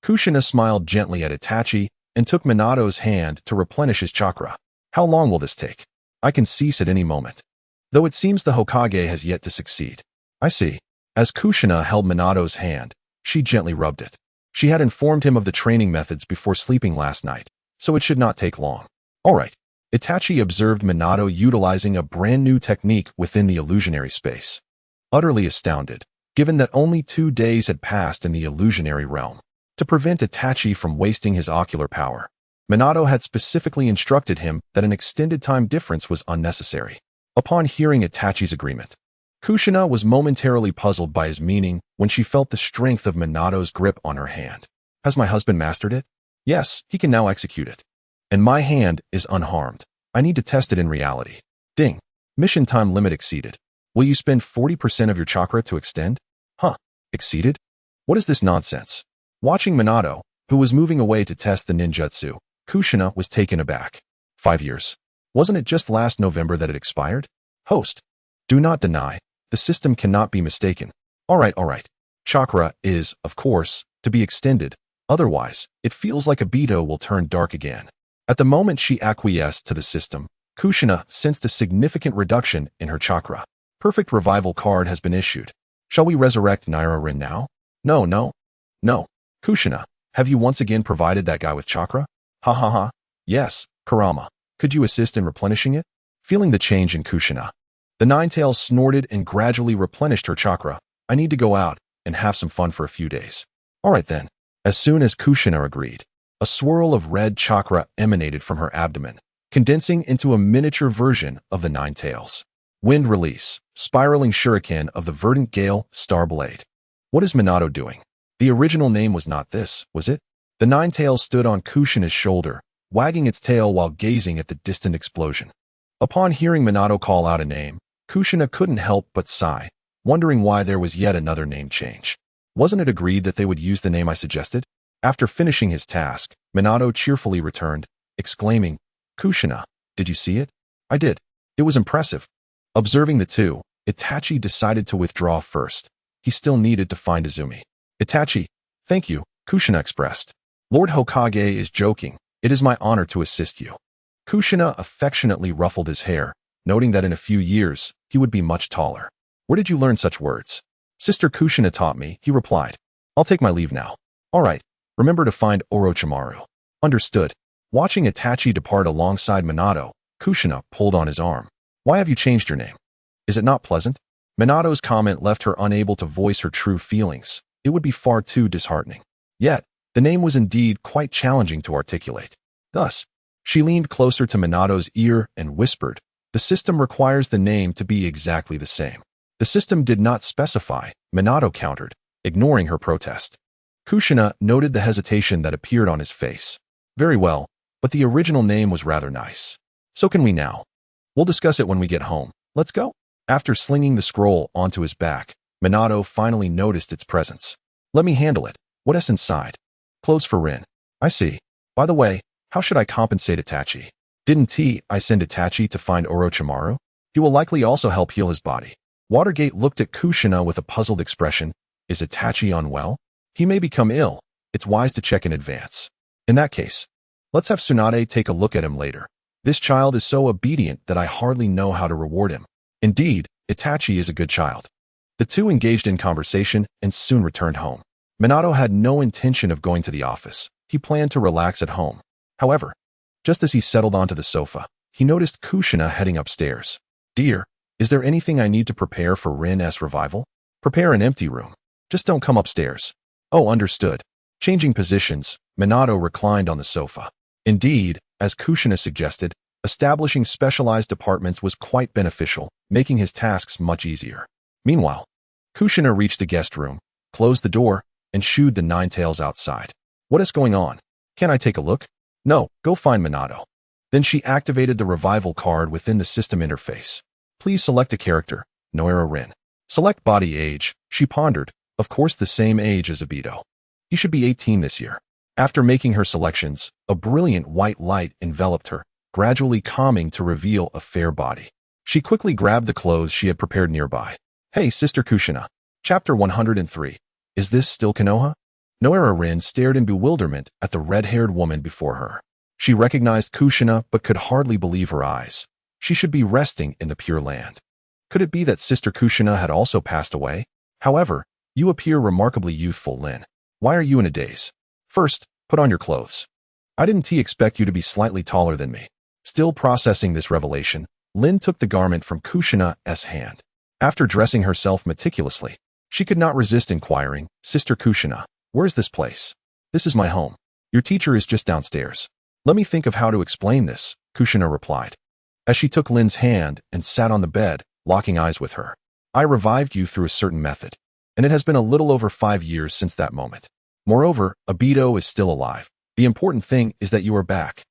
Kushina smiled gently at Itachi and took Minato's hand to replenish his chakra. How long will this take? I can cease at any moment. Though it seems the Hokage has yet to succeed. I see. As Kushina held Minato's hand, she gently rubbed it. She had informed him of the training methods before sleeping last night, so it should not take long. All right. Itachi observed Minato utilizing a brand new technique within the illusionary space. Utterly astounded, given that only 2 days had passed in the illusionary realm. To prevent Itachi from wasting his ocular power, Minato had specifically instructed him that an extended time difference was unnecessary. Upon hearing Itachi's agreement, Kushina was momentarily puzzled by his meaning when she felt the strength of Minato's grip on her hand. Has my husband mastered it? Yes, he can now execute it. And my hand is unharmed. I need to test it in reality. Ding. Mission time limit exceeded. Will you spend 40% of your chakra to extend? Huh. Exceeded? What is this nonsense? Watching Minato, who was moving away to test the ninjutsu, Kushina was taken aback. 5 years. Wasn't it just last November that it expired? Host. Do not deny. The system cannot be mistaken. All right. Chakra is, of course, to be extended. Otherwise, it feels like Aido will turn dark again. At the moment she acquiesced to the system, Kushina sensed a significant reduction in her chakra. Perfect revival card has been issued. Shall we resurrect Naira-Rin now? No. Kushina, have you once again provided that guy with chakra? Ha. Yes, Kurama. Could you assist in replenishing it? Feeling the change in Kushina, the Nine-Tails snorted and gradually replenished her chakra. I need to go out and have some fun for a few days. All right then. As soon as Kushina agreed, a swirl of red chakra emanated from her abdomen, condensing into a miniature version of the Nine-Tails. Wind release, spiraling shuriken of the verdant gale, star blade. What is Minato doing? The original name was not this, was it? The Nine-Tails stood on Kushina's shoulder, wagging its tail while gazing at the distant explosion. Upon hearing Minato call out a name, Kushina couldn't help but sigh, wondering why there was yet another name change. Wasn't it agreed that they would use the name I suggested? After finishing his task, Minato cheerfully returned, exclaiming, Kushina, did you see it? I did. It was impressive. Observing the two, Itachi decided to withdraw first. He still needed to find Izumi. Itachi, thank you, Kushina expressed. Lord Hokage is joking. It is my honor to assist you. Kushina affectionately ruffled his hair, noting that in a few years, he would be much taller. Where did you learn such words? Sister Kushina taught me, he replied. I'll take my leave now. All right, remember to find Orochimaru. Understood. Watching Itachi depart alongside Minato, Kushina pulled on his arm. Why have you changed your name? Is it not pleasant? Minato's comment left her unable to voice her true feelings. It would be far too disheartening. Yet, the name was indeed quite challenging to articulate. Thus, she leaned closer to Minato's ear and whispered, the system requires the name to be exactly the same. The system did not specify, Minato countered, ignoring her protest. Kushina noted the hesitation that appeared on his face. Very well, but the original name was rather nice. So can we now? We'll discuss it when we get home. Let's go. After slinging the scroll onto his back, Minato finally noticed its presence. Let me handle it. What's inside? Clothes for Rin. I see. By the way, how should I compensate Itachi? Didn't I send Itachi to find Orochimaru? He will likely also help heal his body. Watergate looked at Kushina with a puzzled expression. Is Itachi unwell? He may become ill. It's wise to check in advance. In that case, let's have Tsunade take a look at him later. This child is so obedient that I hardly know how to reward him. Indeed, Itachi is a good child. The two engaged in conversation and soon returned home. Minato had no intention of going to the office. He planned to relax at home. However, just as he settled onto the sofa, he noticed Kushina heading upstairs. Dear, is there anything I need to prepare for Rin's revival? Prepare an empty room. Just don't come upstairs. Oh, understood. Changing positions, Minato reclined on the sofa. Indeed, as Kushina suggested, establishing specialized departments was quite beneficial, making his tasks much easier. Meanwhile, Kushina reached the guest room, closed the door, and shooed the Nine-Tails outside. What is going on? Can I take a look? No, go find Minato. Then she activated the revival card within the system interface. Please select a character, Noira Rin. Select body age, she pondered, of course the same age as Aido. He should be 18 this year. After making her selections, a brilliant white light enveloped her, gradually calming to reveal a fair body. She quickly grabbed the clothes she had prepared nearby. Hey, Sister Kushina. Chapter 103. Is this still Konoha? Noera Rin stared in bewilderment at the red-haired woman before her. She recognized Kushina but could hardly believe her eyes. She should be resting in the Pure Land. Could it be that Sister Kushina had also passed away? However, you appear remarkably youthful, Lin. Why are you in a daze? First, put on your clothes. I didn't expect you to be slightly taller than me. Still processing this revelation, Lin took the garment from Kushina's hand. After dressing herself meticulously, she could not resist inquiring, Sister Kushina, where's this place? This is my home. Your teacher is just downstairs. Let me think of how to explain this, Kushina replied. As she took Lin's hand and sat on the bed, locking eyes with her. I revived you through a certain method, and it has been a little over 5 years since that moment. Moreover, Aido is still alive. The important thing is that you are back,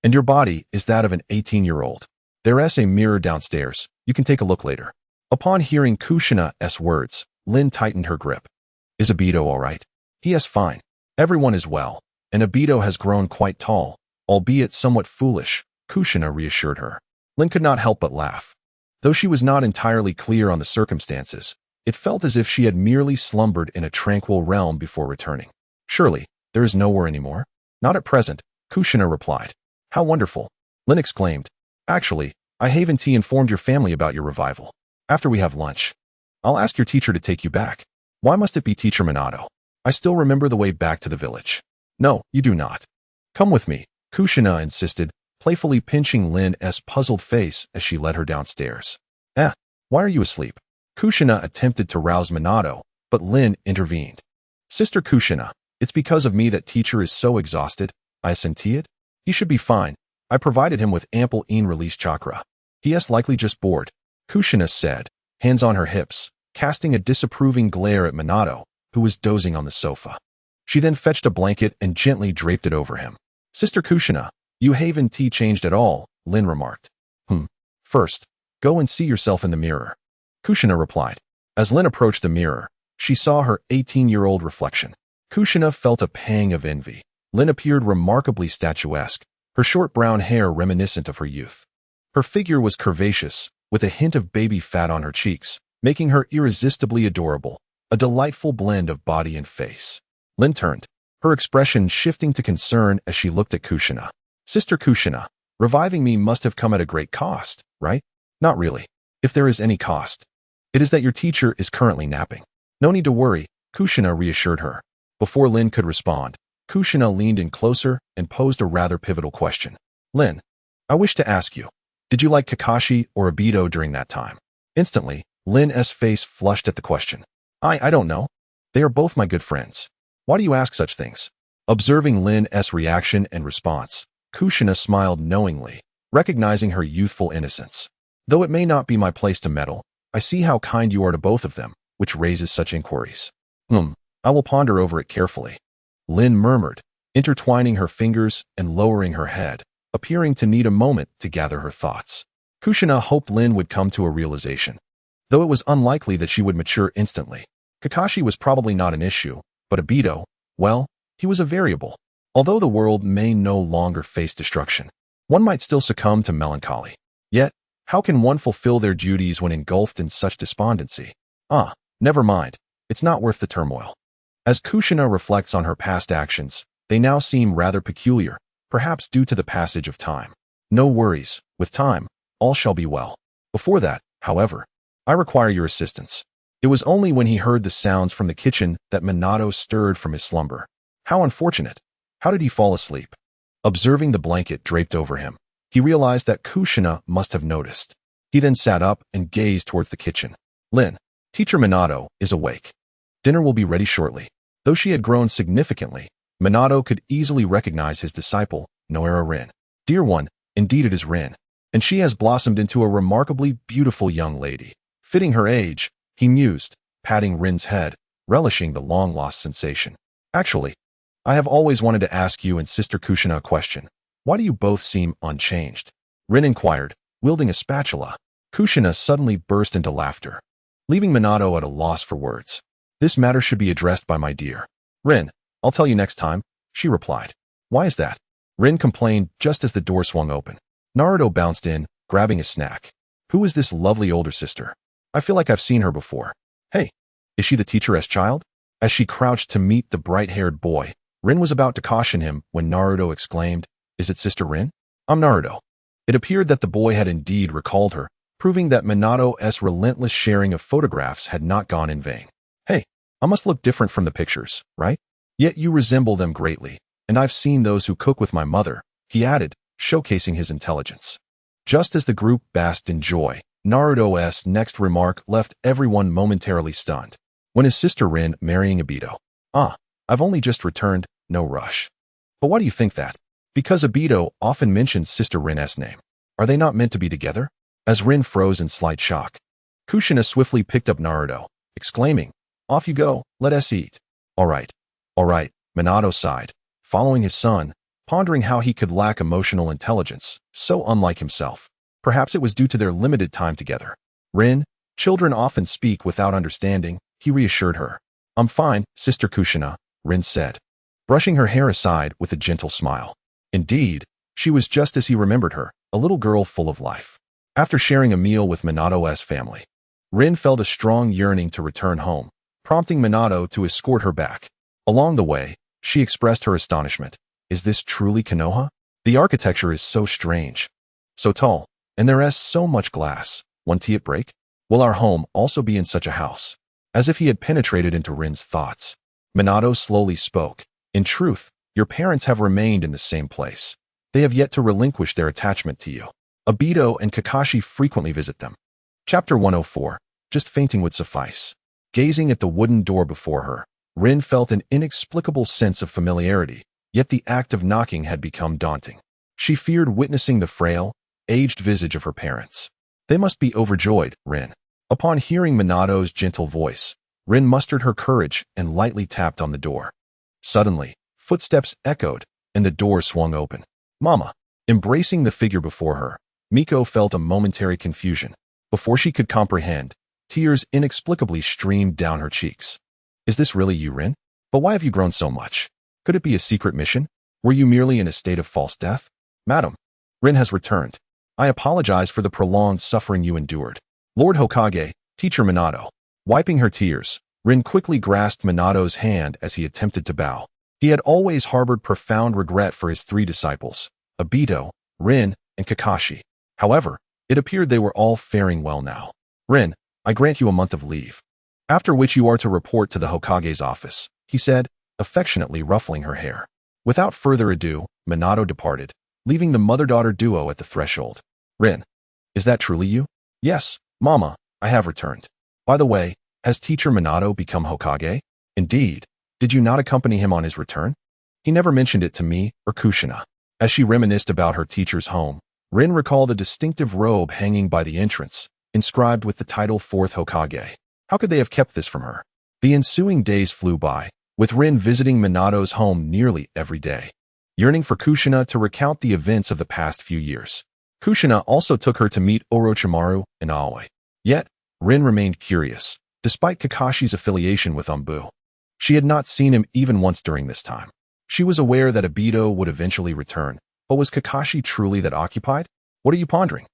and your body is that of an 18-year-old. There's a mirror downstairs. You can take a look later. Upon hearing Kushina's words, Lin tightened her grip. Is Aido all right? He is fine. Everyone is well, and Aido has grown quite tall, albeit somewhat foolish, Kushina reassured her. Lin could not help but laugh. Though she was not entirely clear on the circumstances, it felt as if she had merely slumbered in a tranquil realm before returning. Surely, there is nowhere anymore? Not at present, Kushina replied. How wonderful, Lin exclaimed. Actually, I haven't informed your family about your revival. After we have lunch, I'll ask your teacher to take you back. Why must it be Teacher Minato? I still remember the way back to the village. No, you do not. Come with me, Kushina insisted, playfully pinching Lin's puzzled face as she led her downstairs. Why are you asleep? Kushina attempted to rouse Minato, but Lin intervened. Sister Kushina, it's because of me that teacher is so exhausted. I senti it. He should be fine. I provided him with ample release chakra. He is likely just bored, Kushina said, hands on her hips, casting a disapproving glare at Minato, who was dozing on the sofa. She then fetched a blanket and gently draped it over him. Sister Kushina, you haven't changed at all, Lin remarked. First, go and see yourself in the mirror, Kushina replied. As Lin approached the mirror, she saw her 18-year-old reflection. Kushina felt a pang of envy. Lin appeared remarkably statuesque, her short brown hair reminiscent of her youth. Her figure was curvaceous, with a hint of baby fat on her cheeks, making her irresistibly adorable, a delightful blend of body and face. Lin turned, her expression shifting to concern as she looked at Kushina. Sister Kushina, reviving me must have come at a great cost, right? Not really. If there is any cost, it is that your teacher is currently napping. No need to worry, Kushina reassured her. Before Lin could respond, Kushina leaned in closer and posed a rather pivotal question. Lin, I wish to ask you, did you like Kakashi or Aido during that time? Instantly, Lin's face flushed at the question. I don't know. They are both my good friends. Why do you ask such things? Observing Lin's reaction and response, Kushina smiled knowingly, recognizing her youthful innocence. Though it may not be my place to meddle, I see how kind you are to both of them, which raises such inquiries. I will ponder over it carefully. Lin murmured, intertwining her fingers and lowering her head, appearing to need a moment to gather her thoughts. Kushina hoped Lin would come to a realization, though it was unlikely that she would mature instantly. Kakashi was probably not an issue, but Aido, well, he was a variable. Although the world may no longer face destruction, one might still succumb to melancholy. Yet, how can one fulfill their duties when engulfed in such despondency? Never mind. It's not worth the turmoil. As Kushina reflects on her past actions, they now seem rather peculiar, perhaps due to the passage of time. No worries. With time, all shall be well. Before that, however, I require your assistance. It was only when he heard the sounds from the kitchen that Minato stirred from his slumber. How unfortunate. How did he fall asleep? Observing the blanket draped over him, he realized that Kushina must have noticed. He then sat up and gazed towards the kitchen. Lin, Teacher Minato is awake. Dinner will be ready shortly. Though she had grown significantly, Minato could easily recognize his disciple, Noera Rin. Dear one, indeed it is Rin, and she has blossomed into a remarkably beautiful young lady. Fitting her age, he mused, patting Rin's head, relishing the long-lost sensation. Actually, I have always wanted to ask you and Sister Kushina a question. Why do you both seem unchanged? Rin inquired, wielding a spatula. Kushina suddenly burst into laughter, leaving Minato at a loss for words. This matter should be addressed by my dear Rin. I'll tell you next time, she replied. Why is that? Rin complained just as the door swung open. Naruto bounced in, grabbing a snack. Who is this lovely older sister? I feel like I've seen her before. Hey, is she the teacher's child? As she crouched to meet the bright-haired boy, Rin was about to caution him when Naruto exclaimed, "Is it Sister Rin?" "I'm Naruto." It appeared that the boy had indeed recalled her, proving that Minato's relentless sharing of photographs had not gone in vain. "Hey, I must look different from the pictures, right? Yet you resemble them greatly, and I've seen those who cook with my mother," he added, showcasing his intelligence. Just as the group basked in joy, Naruto's next remark left everyone momentarily stunned. "When is Sister Rin marrying Aido?" "Ah, I've only just returned, no rush." "But why do you think that?" "Because Aido often mentions Sister Rin's name. Are they not meant to be together?" As Rin froze in slight shock, Kushina swiftly picked up Naruto, exclaiming, "Off you go, let us eat." All right, Minato sighed, following his son, pondering how he could lack emotional intelligence, so unlike himself. Perhaps it was due to their limited time together. "Rin, children often speak without understanding," he reassured her. "I'm fine, Sister Kushina," Rin said, brushing her hair aside with a gentle smile. Indeed, she was just as he remembered her, a little girl full of life. After sharing a meal with Minato's family, Rin felt a strong yearning to return home, prompting Minato to escort her back. Along the way, she expressed her astonishment. "Is this truly Konoha? The architecture is so strange, so tall, and there is so much glass. Won't it break? Will our home also be in such a house?" As if he had penetrated into Rin's thoughts, Minato slowly spoke. "In truth, your parents have remained in the same place. They have yet to relinquish their attachment to you. Aido and Kakashi frequently visit them." Chapter 104. Just fainting would suffice. Gazing at the wooden door before her, Rin felt an inexplicable sense of familiarity, yet the act of knocking had become daunting. She feared witnessing the frail, aged visage of her parents. They must be overjoyed, Rin. Upon hearing Minato's gentle voice, Rin mustered her courage and lightly tapped on the door. Suddenly, footsteps echoed, and the door swung open. "Mama!" Embracing the figure before her, Miko felt a momentary confusion. Before she could comprehend, tears inexplicably streamed down her cheeks. "Is this really you, Rin? But why have you grown so much? Could it be a secret mission? Were you merely in a state of false death?" "Madam, Rin has returned. I apologize for the prolonged suffering you endured." "Lord Hokage, Teacher Minato." Wiping her tears, Rin quickly grasped Minato's hand as he attempted to bow. He had always harbored profound regret for his three disciples, Aido, Rin, and Kakashi. However, it appeared they were all faring well now. "Rin, I grant you a month of leave, after which you are to report to the Hokage's office," he said, affectionately ruffling her hair. Without further ado, Minato departed, leaving the mother-daughter duo at the threshold. "Rin, is that truly you?" "Yes, Mama, I have returned. By the way, has Teacher Minato become Hokage?" "Indeed. Did you not accompany him on his return?" "He never mentioned it to me or Kushina." As she reminisced about her teacher's home, Rin recalled a distinctive robe hanging by the entrance, inscribed with the title Fourth Hokage. How could they have kept this from her? The ensuing days flew by, with Rin visiting Minato's home nearly every day, yearning for Kushina to recount the events of the past few years. Kushina also took her to meet Orochimaru and Aoi. Yet, Rin remained curious, despite Kakashi's affiliation with Umbu. She had not seen him even once during this time. She was aware that Aido would eventually return, but was Kakashi truly that occupied? "What are you pondering?"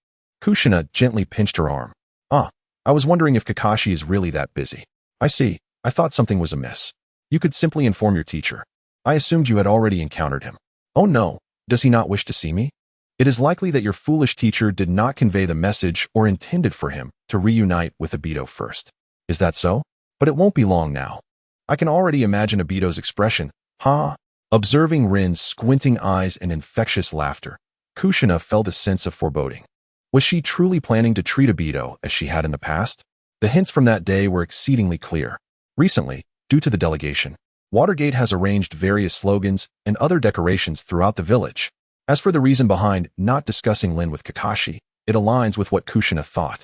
Kushina gently pinched her arm. "Ah, I was wondering if Kakashi is really that busy." "I see. I thought something was amiss. You could simply inform your teacher. I assumed you had already encountered him." "Oh no, does he not wish to see me?" "It is likely that your foolish teacher did not convey the message or intended for him to reunite with Aido first." "Is that so? But it won't be long now." I can already imagine Aido's expression. "Ha!" Observing Rin's squinting eyes and infectious laughter, Kushina felt a sense of foreboding. Was she truly planning to treat Aido as she had in the past? The hints from that day were exceedingly clear. Recently, due to the delegation, Watergate has arranged various slogans and other decorations throughout the village. As for the reason behind not discussing Lin with Kakashi, it aligns with what Kushina thought.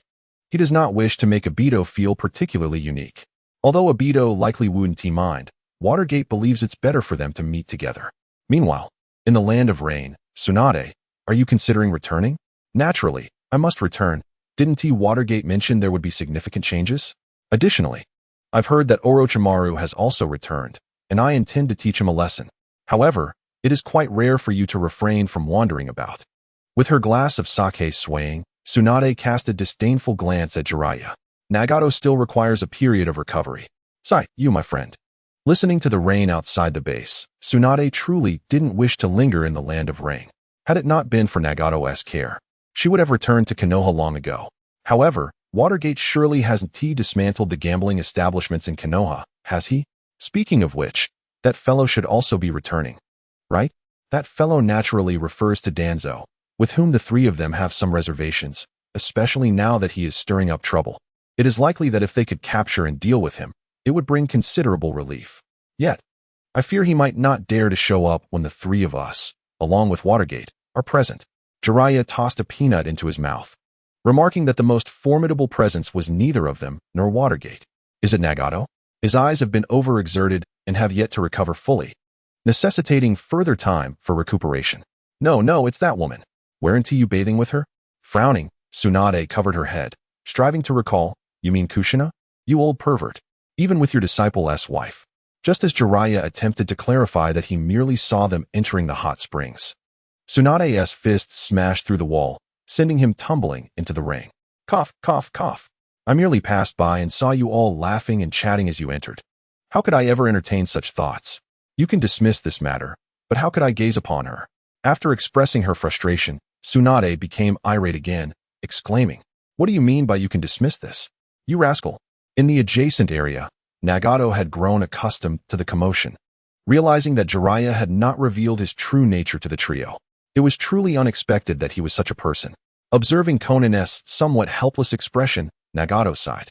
He does not wish to make Aido feel particularly unique. Although Aido likely wouldn't mind, Watergate believes it's better for them to meet together. Meanwhile, in the land of rain, Tsunade, are you considering returning? Naturally, I must return. Didn't Watergate mention there would be significant changes? Additionally, I've heard that Orochimaru has also returned, and I intend to teach him a lesson. However, it is quite rare for you to refrain from wandering about. With her glass of sake swaying, Tsunade cast a disdainful glance at Jiraiya. Nagato still requires a period of recovery. Sigh, you my friend. Listening to the rain outside the base, Tsunade truly didn't wish to linger in the land of rain. Had it not been for Nagato's care, she would have returned to Konoha long ago. However, Watergate surely hasn't dismantled the gambling establishments in Konoha, has he? Speaking of which, that fellow should also be returning. Right? That fellow naturally refers to Danzo, with whom the three of them have some reservations, especially now that he is stirring up trouble. It is likely that if they could capture and deal with him, it would bring considerable relief. Yet, I fear he might not dare to show up when the three of us, along with Watergate, are present. Jiraiya tossed a peanut into his mouth, remarking that the most formidable presence was neither of them nor Watergate. Is it Nagato? His eyes have been overexerted and have yet to recover fully, necessitating further time for recuperation. No, it's that woman. Weren't you bathing with her? Frowning, Tsunade covered her head, striving to recall. You mean Kushina? You old pervert. Even with your disciple's wife. Just as Jiraiya attempted to clarify that he merely saw them entering the hot springs. Tsunade's fist smashed through the wall, sending him tumbling into the ring. Cough, cough, cough. I merely passed by and saw you all laughing and chatting as you entered. How could I ever entertain such thoughts? You can dismiss this matter, but how could I gaze upon her? After expressing her frustration, Tsunade became irate again, exclaiming, What do you mean by you can dismiss this? You rascal. In the adjacent area, Nagato had grown accustomed to the commotion. Realizing that Jiraiya had not revealed his true nature to the trio, it was truly unexpected that he was such a person. Observing Conan's somewhat helpless expression, Nagato sighed.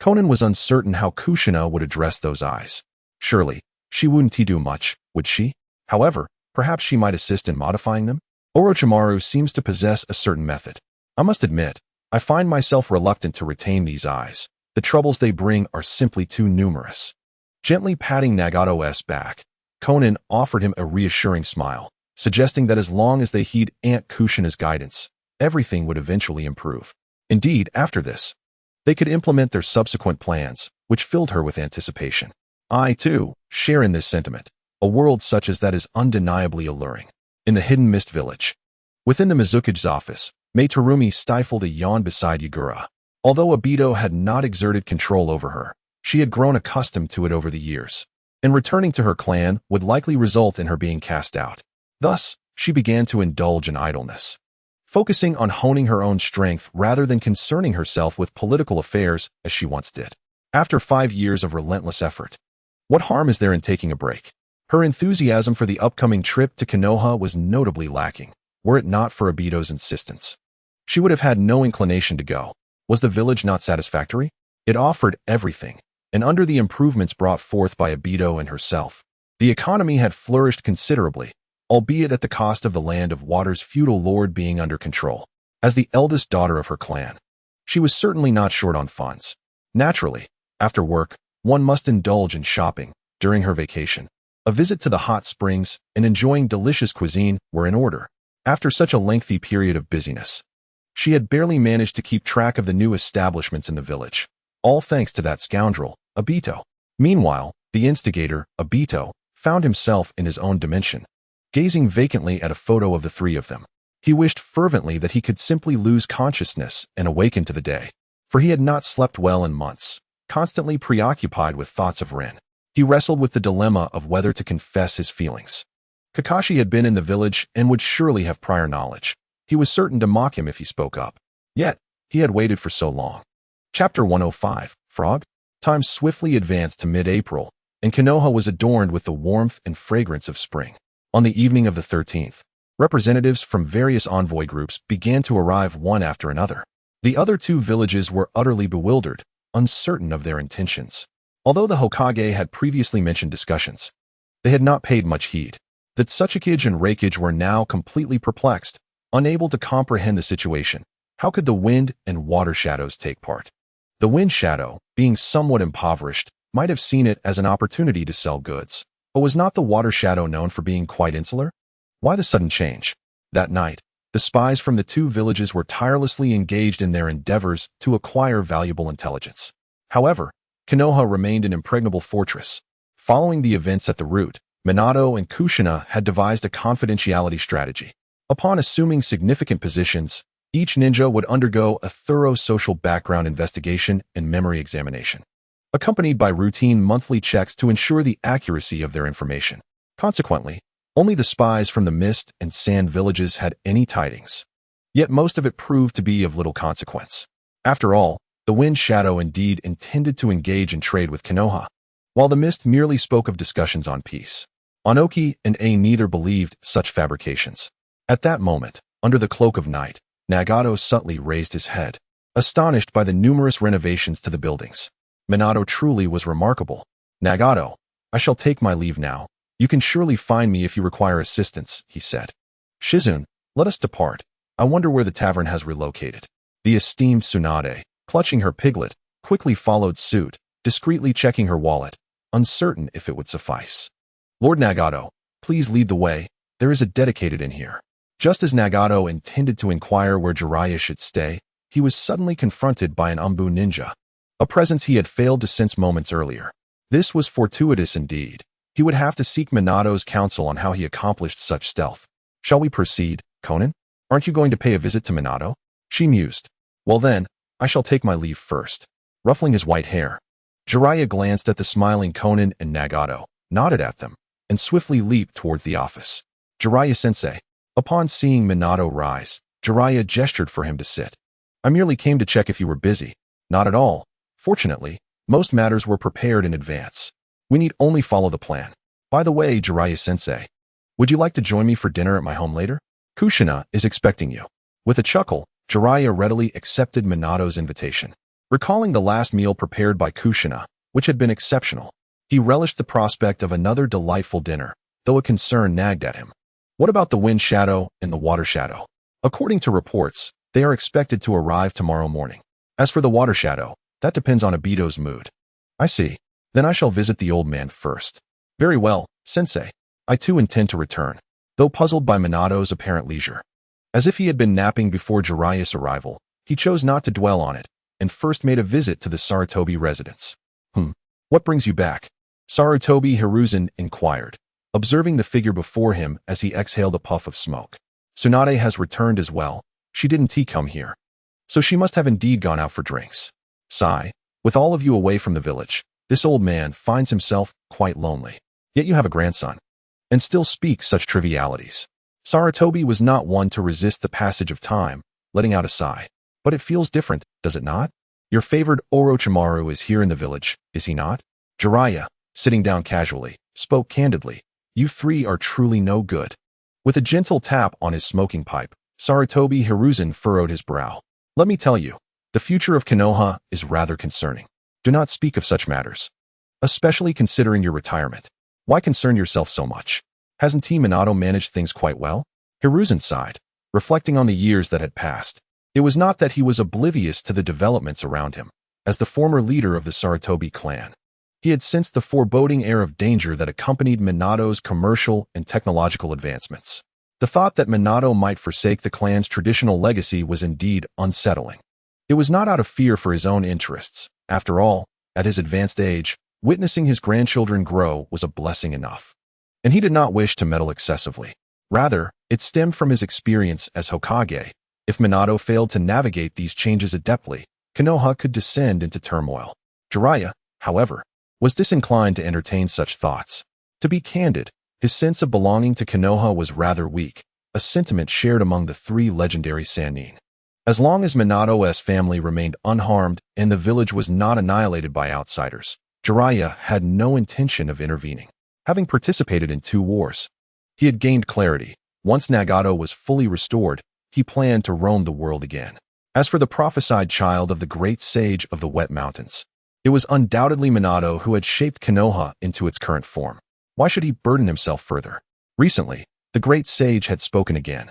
Conan was uncertain how Kushina would address those eyes. Surely, she wouldn't do much, would she? However, perhaps she might assist in modifying them? Orochimaru seems to possess a certain method. I must admit, I find myself reluctant to retain these eyes. The troubles they bring are simply too numerous. Gently patting Nagato's back, Conan offered him a reassuring smile, suggesting that as long as they heed Aunt Kushina's guidance, everything would eventually improve. Indeed, after this, they could implement their subsequent plans, which filled her with anticipation. I, too, share in this sentiment. A world such as that is undeniably alluring. In the Hidden Mist Village. Within the Mizuki's office, Mei Terumi stifled a yawn beside Yagura. Although Aido had not exerted control over her, she had grown accustomed to it over the years, and returning to her clan would likely result in her being cast out. Thus, she began to indulge in idleness, focusing on honing her own strength rather than concerning herself with political affairs as she once did. After 5 years of relentless effort, what harm is there in taking a break? Her enthusiasm for the upcoming trip to Konoha was notably lacking, were it not for Aido's insistence. She would have had no inclination to go. Was the village not satisfactory? It offered everything, and under the improvements brought forth by Aido and herself, the economy had flourished considerably, albeit at the cost of the land of water's feudal lord being under control. As the eldest daughter of her clan, she was certainly not short on funds. Naturally, after work, one must indulge in shopping. During her vacation, a visit to the hot springs and enjoying delicious cuisine were in order. After such a lengthy period of busyness, she had barely managed to keep track of the new establishments in the village, all thanks to that scoundrel, Aido. Meanwhile, the instigator, Aido, found himself in his own dimension, gazing vacantly at a photo of the three of them. He wished fervently that he could simply lose consciousness and awaken to the day, for he had not slept well in months, constantly preoccupied with thoughts of Rin. He wrestled with the dilemma of whether to confess his feelings. Kakashi had been in the village and would surely have prior knowledge. He was certain to mock him if he spoke up. Yet, he had waited for so long. Chapter 105, Frog? Time swiftly advanced to mid-April, and Konoha was adorned with the warmth and fragrance of spring. On the evening of the 13th, representatives from various envoy groups began to arrive one after another. The other two villages were utterly bewildered, uncertain of their intentions. Although the Hokage had previously mentioned discussions, they had not paid much heed. The Tsuchikage and Reikage were now completely perplexed, unable to comprehend the situation. How could the wind and water shadows take part? The wind shadow, being somewhat impoverished, might have seen it as an opportunity to sell goods. But was not the water shadow known for being quite insular? Why the sudden change? That night, the spies from the two villages were tirelessly engaged in their endeavors to acquire valuable intelligence. However, Konoha remained an impregnable fortress. Following the events at the root, Minato and Kushina had devised a confidentiality strategy. Upon assuming significant positions, Each ninja would undergo a thorough social background investigation and memory examination, accompanied by routine monthly checks to ensure the accuracy of their information. Consequently, only the spies from the Mist and Sand villages had any tidings. Yet most of it proved to be of little consequence. After all, the Wind Shadow indeed intended to engage in trade with Konoha, while the Mist merely spoke of discussions on peace. Onoki and A neither believed such fabrications. At that moment, under the cloak of night, Nagato subtly raised his head, astonished by the numerous renovations to the buildings. Minato truly was remarkable. Nagato, I shall take my leave now. You can surely find me if you require assistance, he said. Shizune, let us depart. I wonder where the tavern has relocated. The esteemed Tsunade, clutching her piglet, quickly followed suit, discreetly checking her wallet, uncertain if it would suffice. Lord Nagato, please lead the way. There is a dedicated inn here. Just as Nagato intended to inquire where Jiraiya should stay, he was suddenly confronted by an Umbu ninja, a presence he had failed to sense moments earlier. This was fortuitous indeed. He would have to seek Minato's counsel on how he accomplished such stealth. Shall we proceed, Conan? Aren't you going to pay a visit to Minato? She mused. Well then, I shall take my leave first. Ruffling his white hair, Jiraiya glanced at the smiling Conan and Nagato, nodded at them, and swiftly leaped towards the office. Jiraiya-sensei. Upon seeing Minato rise, Jiraiya gestured for him to sit. I merely came to check if you were busy. Not at all. Fortunately, most matters were prepared in advance. We need only follow the plan. By the way, Jiraiya-sensei, would you like to join me for dinner at my home later? Kushina is expecting you. With a chuckle, Jiraiya readily accepted Minato's invitation. Recalling the last meal prepared by Kushina, which had been exceptional, he relished the prospect of another delightful dinner, though a concern nagged at him. What about the Wind Shadow and the Water Shadow? According to reports, they are expected to arrive tomorrow morning. As for the Water Shadow, that depends on Obito's mood. I see. Then I shall visit the old man first. Very well, sensei. I too intend to return, though puzzled by Minato's apparent leisure. As if he had been napping before Jiraiya's arrival, he chose not to dwell on it, and first made a visit to the Sarutobi residence. What brings you back? Sarutobi Hiruzen inquired, observing the figure before him as he exhaled a puff of smoke. Tsunade has returned as well. She didn't come here. So she must have indeed gone out for drinks. Sigh, with all of you away from the village, this old man finds himself quite lonely. Yet you have a grandson, and still speak such trivialities. Sarutobi was not one to resist the passage of time, letting out a sigh. But it feels different, does it not? Your favored Orochimaru is here in the village, is he not? Jiraiya, sitting down casually, spoke candidly. You three are truly no good. With a gentle tap on his smoking pipe, Sarutobi Hiruzen furrowed his brow. Let me tell you, the future of Konoha is rather concerning. Do not speak of such matters, especially considering your retirement. Why concern yourself so much? Hasn't Minato managed things quite well? Hiruzen sighed, reflecting on the years that had passed. It was not that he was oblivious to the developments around him. As the former leader of the Sarutobi clan, he had sensed the foreboding air of danger that accompanied Minato's commercial and technological advancements. The thought that Minato might forsake the clan's traditional legacy was indeed unsettling. It was not out of fear for his own interests. After all, at his advanced age, witnessing his grandchildren grow was a blessing enough. And he did not wish to meddle excessively. Rather, it stemmed from his experience as Hokage. If Minato failed to navigate these changes adeptly, Konoha could descend into turmoil. Jiraiya, however, was disinclined to entertain such thoughts. To be candid, his sense of belonging to Konoha was rather weak, a sentiment shared among the three legendary Sannin. As long as Minato's family remained unharmed and the village was not annihilated by outsiders, Jiraiya had no intention of intervening. Having participated in 2 wars, he had gained clarity. Once Nagato was fully restored, he planned to roam the world again. As for the prophesied child of the great sage of the Wet Mountains, it was undoubtedly Minato who had shaped Konoha into its current form. Why should he burden himself further? Recently, the great sage had spoken again.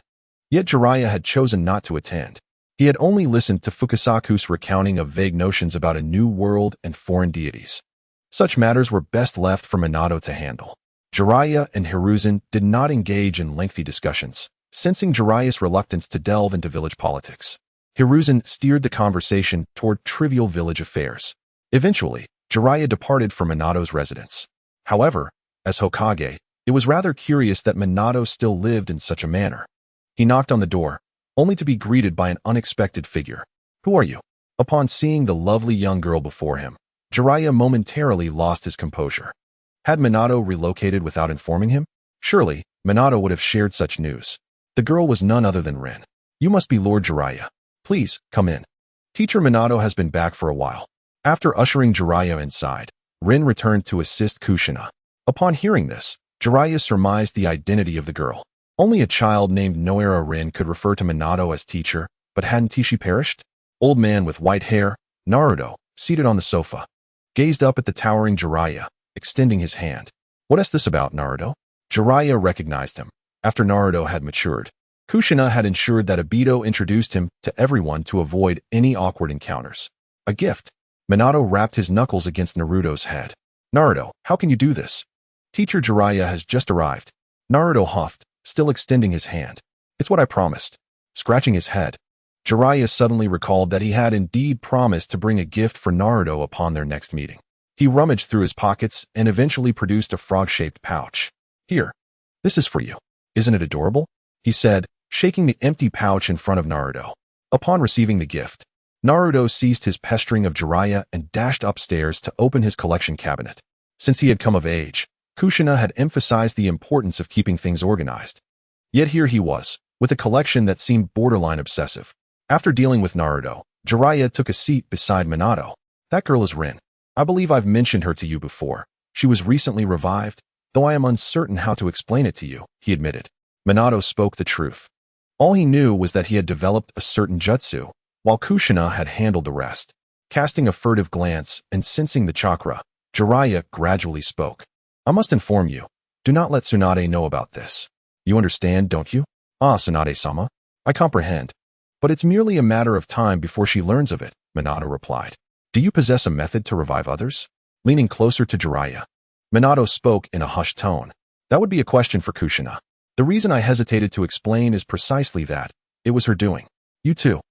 Yet Jiraiya had chosen not to attend. He had only listened to Fukasaku's recounting of vague notions about a new world and foreign deities. Such matters were best left for Minato to handle. Jiraiya and Hiruzen did not engage in lengthy discussions, sensing Jiraiya's reluctance to delve into village politics. Hiruzen steered the conversation toward trivial village affairs. Eventually, Jiraiya departed from Minato's residence. However, as Hokage, it was rather curious that Minato still lived in such a manner. He knocked on the door, only to be greeted by an unexpected figure. Who are you? Upon seeing the lovely young girl before him, Jiraiya momentarily lost his composure. Had Minato relocated without informing him? Surely, Minato would have shared such news. The girl was none other than Rin. You must be Lord Jiraiya. Please, come in. Teacher Minato has been back for a while. After ushering Jiraiya inside, Rin returned to assist Kushina. Upon hearing this, Jiraiya surmised the identity of the girl. Only a child named Noera Rin could refer to Minato as teacher, but hadn't she perished? Old man with white hair, Naruto, seated on the sofa, gazed up at the towering Jiraiya, extending his hand. What is this about, Naruto? Jiraiya recognized him. After Naruto had matured, Kushina had ensured that Aido introduced him to everyone to avoid any awkward encounters. A gift. Minato rapped his knuckles against Naruto's head. Naruto, how can you do this? Teacher Jiraiya has just arrived. Naruto huffed, still extending his hand. It's what I promised. Scratching his head, Jiraiya suddenly recalled that he had indeed promised to bring a gift for Naruto upon their next meeting. He rummaged through his pockets and eventually produced a frog-shaped pouch. Here, this is for you. Isn't it adorable? He said, shaking the empty pouch in front of Naruto. Upon receiving the gift, Naruto ceased his pestering of Jiraiya and dashed upstairs to open his collection cabinet. Since he had come of age, Kushina had emphasized the importance of keeping things organized. Yet here he was, with a collection that seemed borderline obsessive. After dealing with Naruto, Jiraiya took a seat beside Minato. That girl is Rin. I believe I've mentioned her to you before. She was recently revived, though I am uncertain how to explain it to you, he admitted. Minato spoke the truth. All he knew was that he had developed a certain jutsu, while Kushina had handled the rest. Casting a furtive glance and sensing the chakra, Jiraiya gradually spoke. I must inform you. Do not let Tsunade know about this. You understand, don't you? Ah, Tsunade-sama. I comprehend. But it's merely a matter of time before she learns of it, Minato replied. Do you possess a method to revive others? Leaning closer to Jiraiya, Minato spoke in a hushed tone. That would be a question for Kushina. The reason I hesitated to explain is precisely that. It was her doing. You too.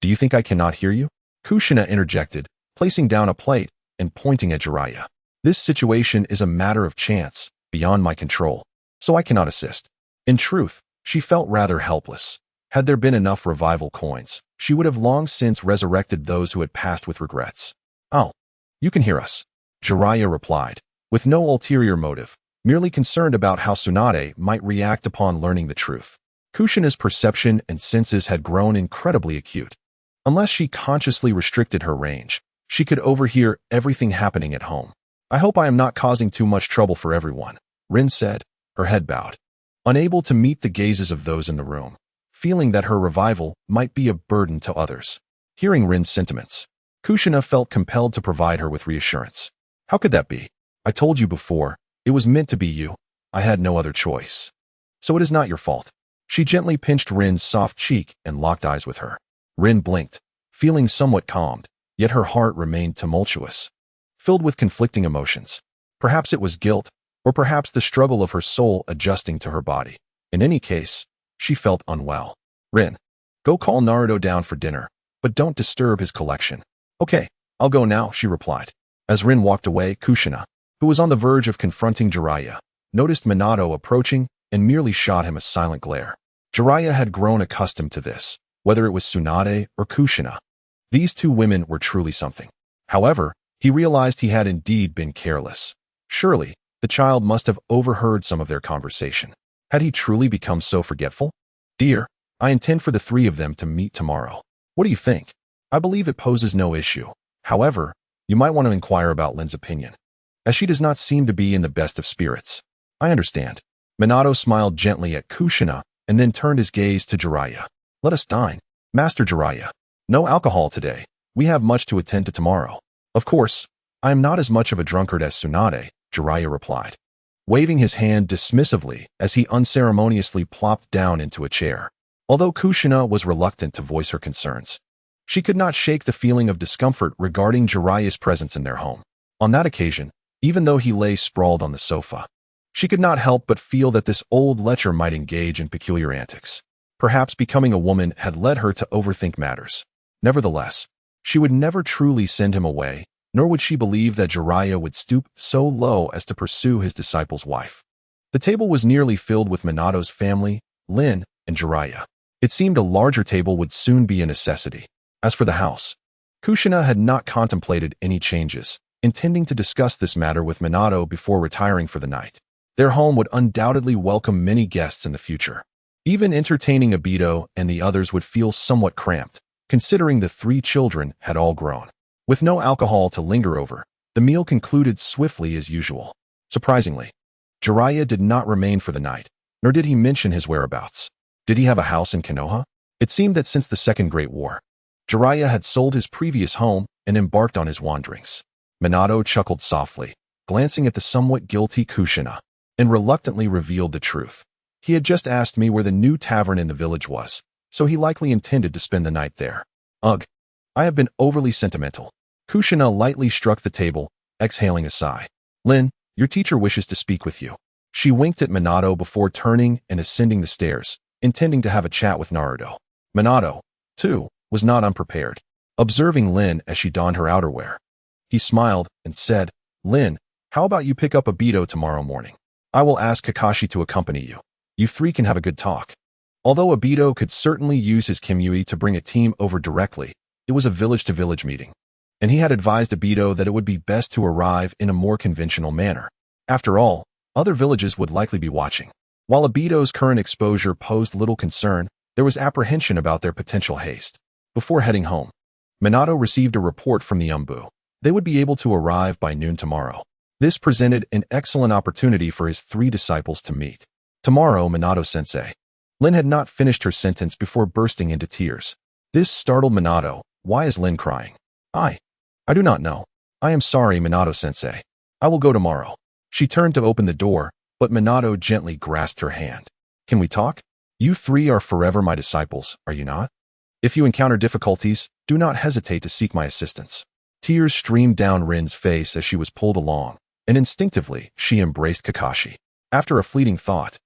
Do you think I cannot hear you? Kushina interjected, placing down a plate and pointing at Jiraiya. This situation is a matter of chance, beyond my control, so I cannot assist. In truth, she felt rather helpless. Had there been enough revival coins, she would have long since resurrected those who had passed with regrets. Oh, you can hear us, Jiraiya replied, with no ulterior motive, merely concerned about how Tsunade might react upon learning the truth. Kushina's perception and senses had grown incredibly acute. Unless she consciously restricted her range, she could overhear everything happening at home. I hope I am not causing too much trouble for everyone, Rin said, her head bowed. Unable to meet the gazes of those in the room, feeling that her revival might be a burden to others. Hearing Rin's sentiments, Kushina felt compelled to provide her with reassurance. How could that be? I told you before, it was meant to be you. I had no other choice. So it is not your fault. She gently pinched Rin's soft cheek and locked eyes with her. Rin blinked, feeling somewhat calmed, yet her heart remained tumultuous, filled with conflicting emotions. Perhaps it was guilt, or perhaps the struggle of her soul adjusting to her body. In any case, she felt unwell. Rin, go call Naruto down for dinner, but don't disturb his collection. Okay, I'll go now, she replied. As Rin walked away, Kushina, who was on the verge of confronting Jiraiya, noticed Minato approaching and merely shot him a silent glare. Jiraiya had grown accustomed to this, whether it was Tsunade or Kushina. These two women were truly something. However, he realized he had indeed been careless. Surely, the child must have overheard some of their conversation. Had he truly become so forgetful? Dear, I intend for the three of them to meet tomorrow. What do you think? I believe it poses no issue. However, you might want to inquire about Lin's opinion, as she does not seem to be in the best of spirits. I understand. Minato smiled gently at Kushina and then turned his gaze to Jiraiya. Let us dine. Master Jiraiya. No alcohol today. We have much to attend to tomorrow. Of course, I am not as much of a drunkard as Tsunade, Jiraiya replied, waving his hand dismissively as he unceremoniously plopped down into a chair. Although Kushina was reluctant to voice her concerns, she could not shake the feeling of discomfort regarding Jiraiya's presence in their home. On that occasion, even though he lay sprawled on the sofa, she could not help but feel that this old lecher might engage in peculiar antics. Perhaps becoming a woman had led her to overthink matters. Nevertheless, she would never truly send him away, nor would she believe that Jiraiya would stoop so low as to pursue his disciple's wife. The table was nearly filled with Minato's family, Lin, and Jiraiya. It seemed a larger table would soon be a necessity. As for the house, Kushina had not contemplated any changes, intending to discuss this matter with Minato before retiring for the night. Their home would undoubtedly welcome many guests in the future. Even entertaining Aido and the others would feel somewhat cramped, considering the 3 children had all grown. With no alcohol to linger over, the meal concluded swiftly as usual. Surprisingly, Jiraiya did not remain for the night, nor did he mention his whereabouts. Did he have a house in Konoha? It seemed that since the Second Great War, Jiraiya had sold his previous home and embarked on his wanderings. Minato chuckled softly, glancing at the somewhat guilty Kushina, and reluctantly revealed the truth. He had just asked me where the new tavern in the village was, so he likely intended to spend the night there. Ugh, I have been overly sentimental. Kushina lightly struck the table, exhaling a sigh. Lin, your teacher wishes to speak with you. She winked at Minato before turning and ascending the stairs, intending to have a chat with Naruto. Minato, too, was not unprepared, observing Lin as she donned her outerwear. He smiled and said, Lin, how about you pick up Aido tomorrow morning? I will ask Kakashi to accompany you. You 3 can have a good talk. Although Aido could certainly use his Kimui to bring a team over directly, it was a village-to-village meeting, and he had advised Aido that it would be best to arrive in a more conventional manner. After all, other villages would likely be watching. While Aido's current exposure posed little concern, there was apprehension about their potential haste. Before heading home, Minato received a report from the Umbu. They would be able to arrive by noon tomorrow. This presented an excellent opportunity for his 3 disciples to meet. Tomorrow, Minato-sensei. Lin had not finished her sentence before bursting into tears. This startled Minato. Why is Lin crying? I do not know. I am sorry, Minato-sensei. I will go tomorrow. She turned to open the door, but Minato gently grasped her hand. Can we talk? You 3 are forever my disciples, are you not? If you encounter difficulties, do not hesitate to seek my assistance. Tears streamed down Rin's face as she was pulled along, and instinctively she embraced Kakashi. After a fleeting thought,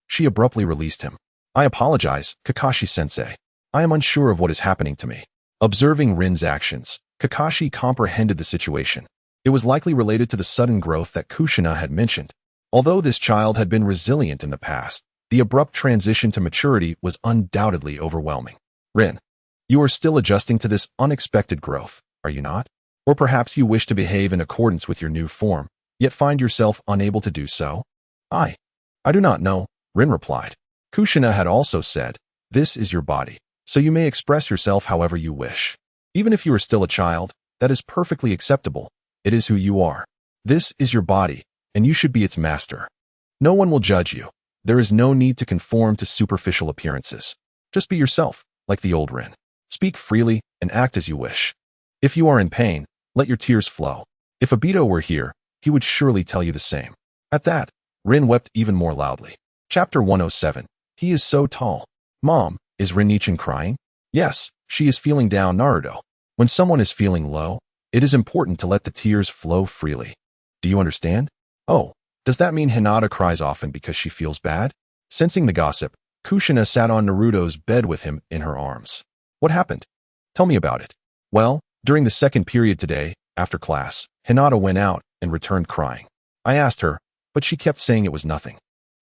she abruptly released him. I apologize, Kakashi-sensei. I am unsure of what is happening to me. Observing Rin's actions, Kakashi comprehended the situation. It was likely related to the sudden growth that Kushina had mentioned. Although this child had been resilient in the past, the abrupt transition to maturity was undoubtedly overwhelming. Rin, you are still adjusting to this unexpected growth, are you not? Or perhaps you wish to behave in accordance with your new form, yet find yourself unable to do so? I do not know, Rin replied. Kushina had also said, this is your body, so you may express yourself however you wish. Even if you are still a child, that is perfectly acceptable. It is who you are. This is your body, and you should be its master. No one will judge you. There is no need to conform to superficial appearances. Just be yourself, like the old Rin. Speak freely and act as you wish. If you are in pain, let your tears flow. If Aido were here, he would surely tell you the same. At that, Rin wept even more loudly. Chapter 107. He is so tall. Mom, is Rin-chan crying? Yes, she is feeling down, Naruto. When someone is feeling low, it is important to let the tears flow freely. Do you understand? Oh, does that mean Hinata cries often because she feels bad? Sensing the gossip, Kushina sat on Naruto's bed with him in her arms. What happened? Tell me about it. Well, during the second period today, after class, Hinata went out and returned crying. I asked her, but she kept saying it was nothing.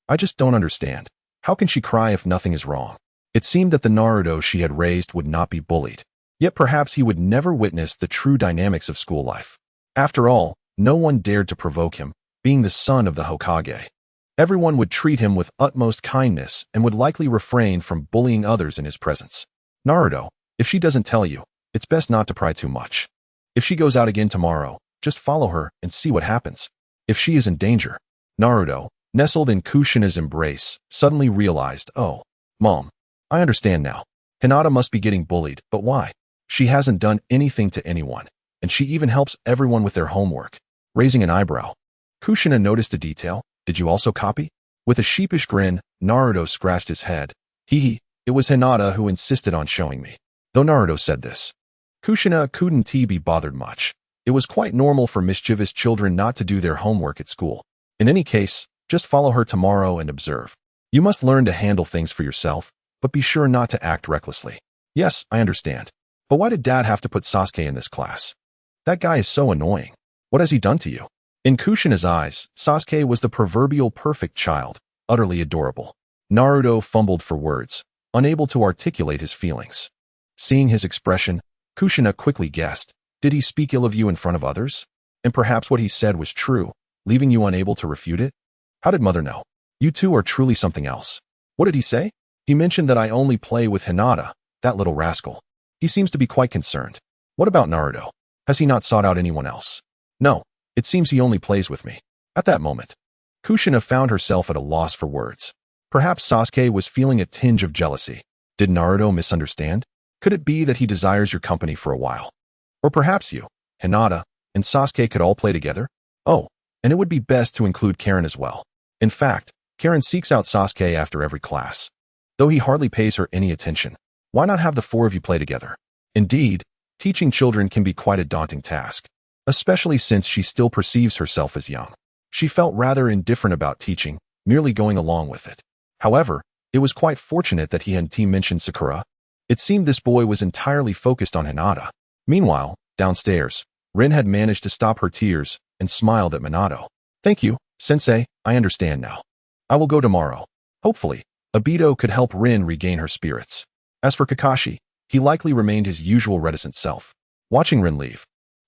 I just don't understand. How can she cry if nothing is wrong? It seemed that the Naruto she had raised would not be bullied. Yet perhaps he would never witness the true dynamics of school life. After all, no one dared to provoke him, being the son of the Hokage. Everyone would treat him with utmost kindness and would likely refrain from bullying others in his presence. Naruto, if she doesn't tell you, it's best not to pry too much. If she goes out again tomorrow, just follow her and see what happens. If she is in danger. Naruto, nestled in Kushina's embrace, suddenly realized, oh, Mom, I understand now. Hinata must be getting bullied, but why? She hasn't done anything to anyone, and she even helps everyone with their homework. Raising an eyebrow, Kushina noticed a detail. Did you also copy? With a sheepish grin, Naruto scratched his head. It was Hinata who insisted on showing me. Though Naruto said this, Kushina couldn't be bothered much. It was quite normal for mischievous children not to do their homework at school. In any case, just follow her tomorrow and observe. You must learn to handle things for yourself, but be sure not to act recklessly. Yes, I understand. But why did Dad have to put Sasuke in this class? That guy is so annoying. What has he done to you? In Kushina's eyes, Sasuke was the proverbial perfect child, utterly adorable. Naruto fumbled for words. unable to articulate his feelings. Seeing his expression, Kushina quickly guessed. Did he speak ill of you in front of others? And perhaps what he said was true, leaving you unable to refute it? How did mother know? You two are truly something else. What did he say? He mentioned that I only play with Hinata, that little rascal. He seems to be quite concerned. What about Naruto? Has he not sought out anyone else? No, it seems he only plays with me. At that moment, Kushina found herself at a loss for words. Perhaps Sasuke was feeling a tinge of jealousy. Did Naruto misunderstand? Could it be that he desires your company for a while? Or perhaps you, Hinata, and Sasuke could all play together? Oh, and it would be best to include Karen as well. In fact, Karen seeks out Sasuke after every class. Though he hardly pays her any attention, why not have the four of you play together? Indeed, teaching children can be quite a daunting task, especially since she still perceives herself as young. She felt rather indifferent about teaching, merely going along with it. However, it was quite fortunate that he hadn't mentioned Sakura. It seemed this boy was entirely focused on Hinata. Meanwhile, downstairs, Rin had managed to stop her tears and smiled at Minato. Thank you, Sensei, I understand now. I will go tomorrow. Hopefully, Aido could help Rin regain her spirits. As for Kakashi, he likely remained his usual reticent self. Watching Rin leave,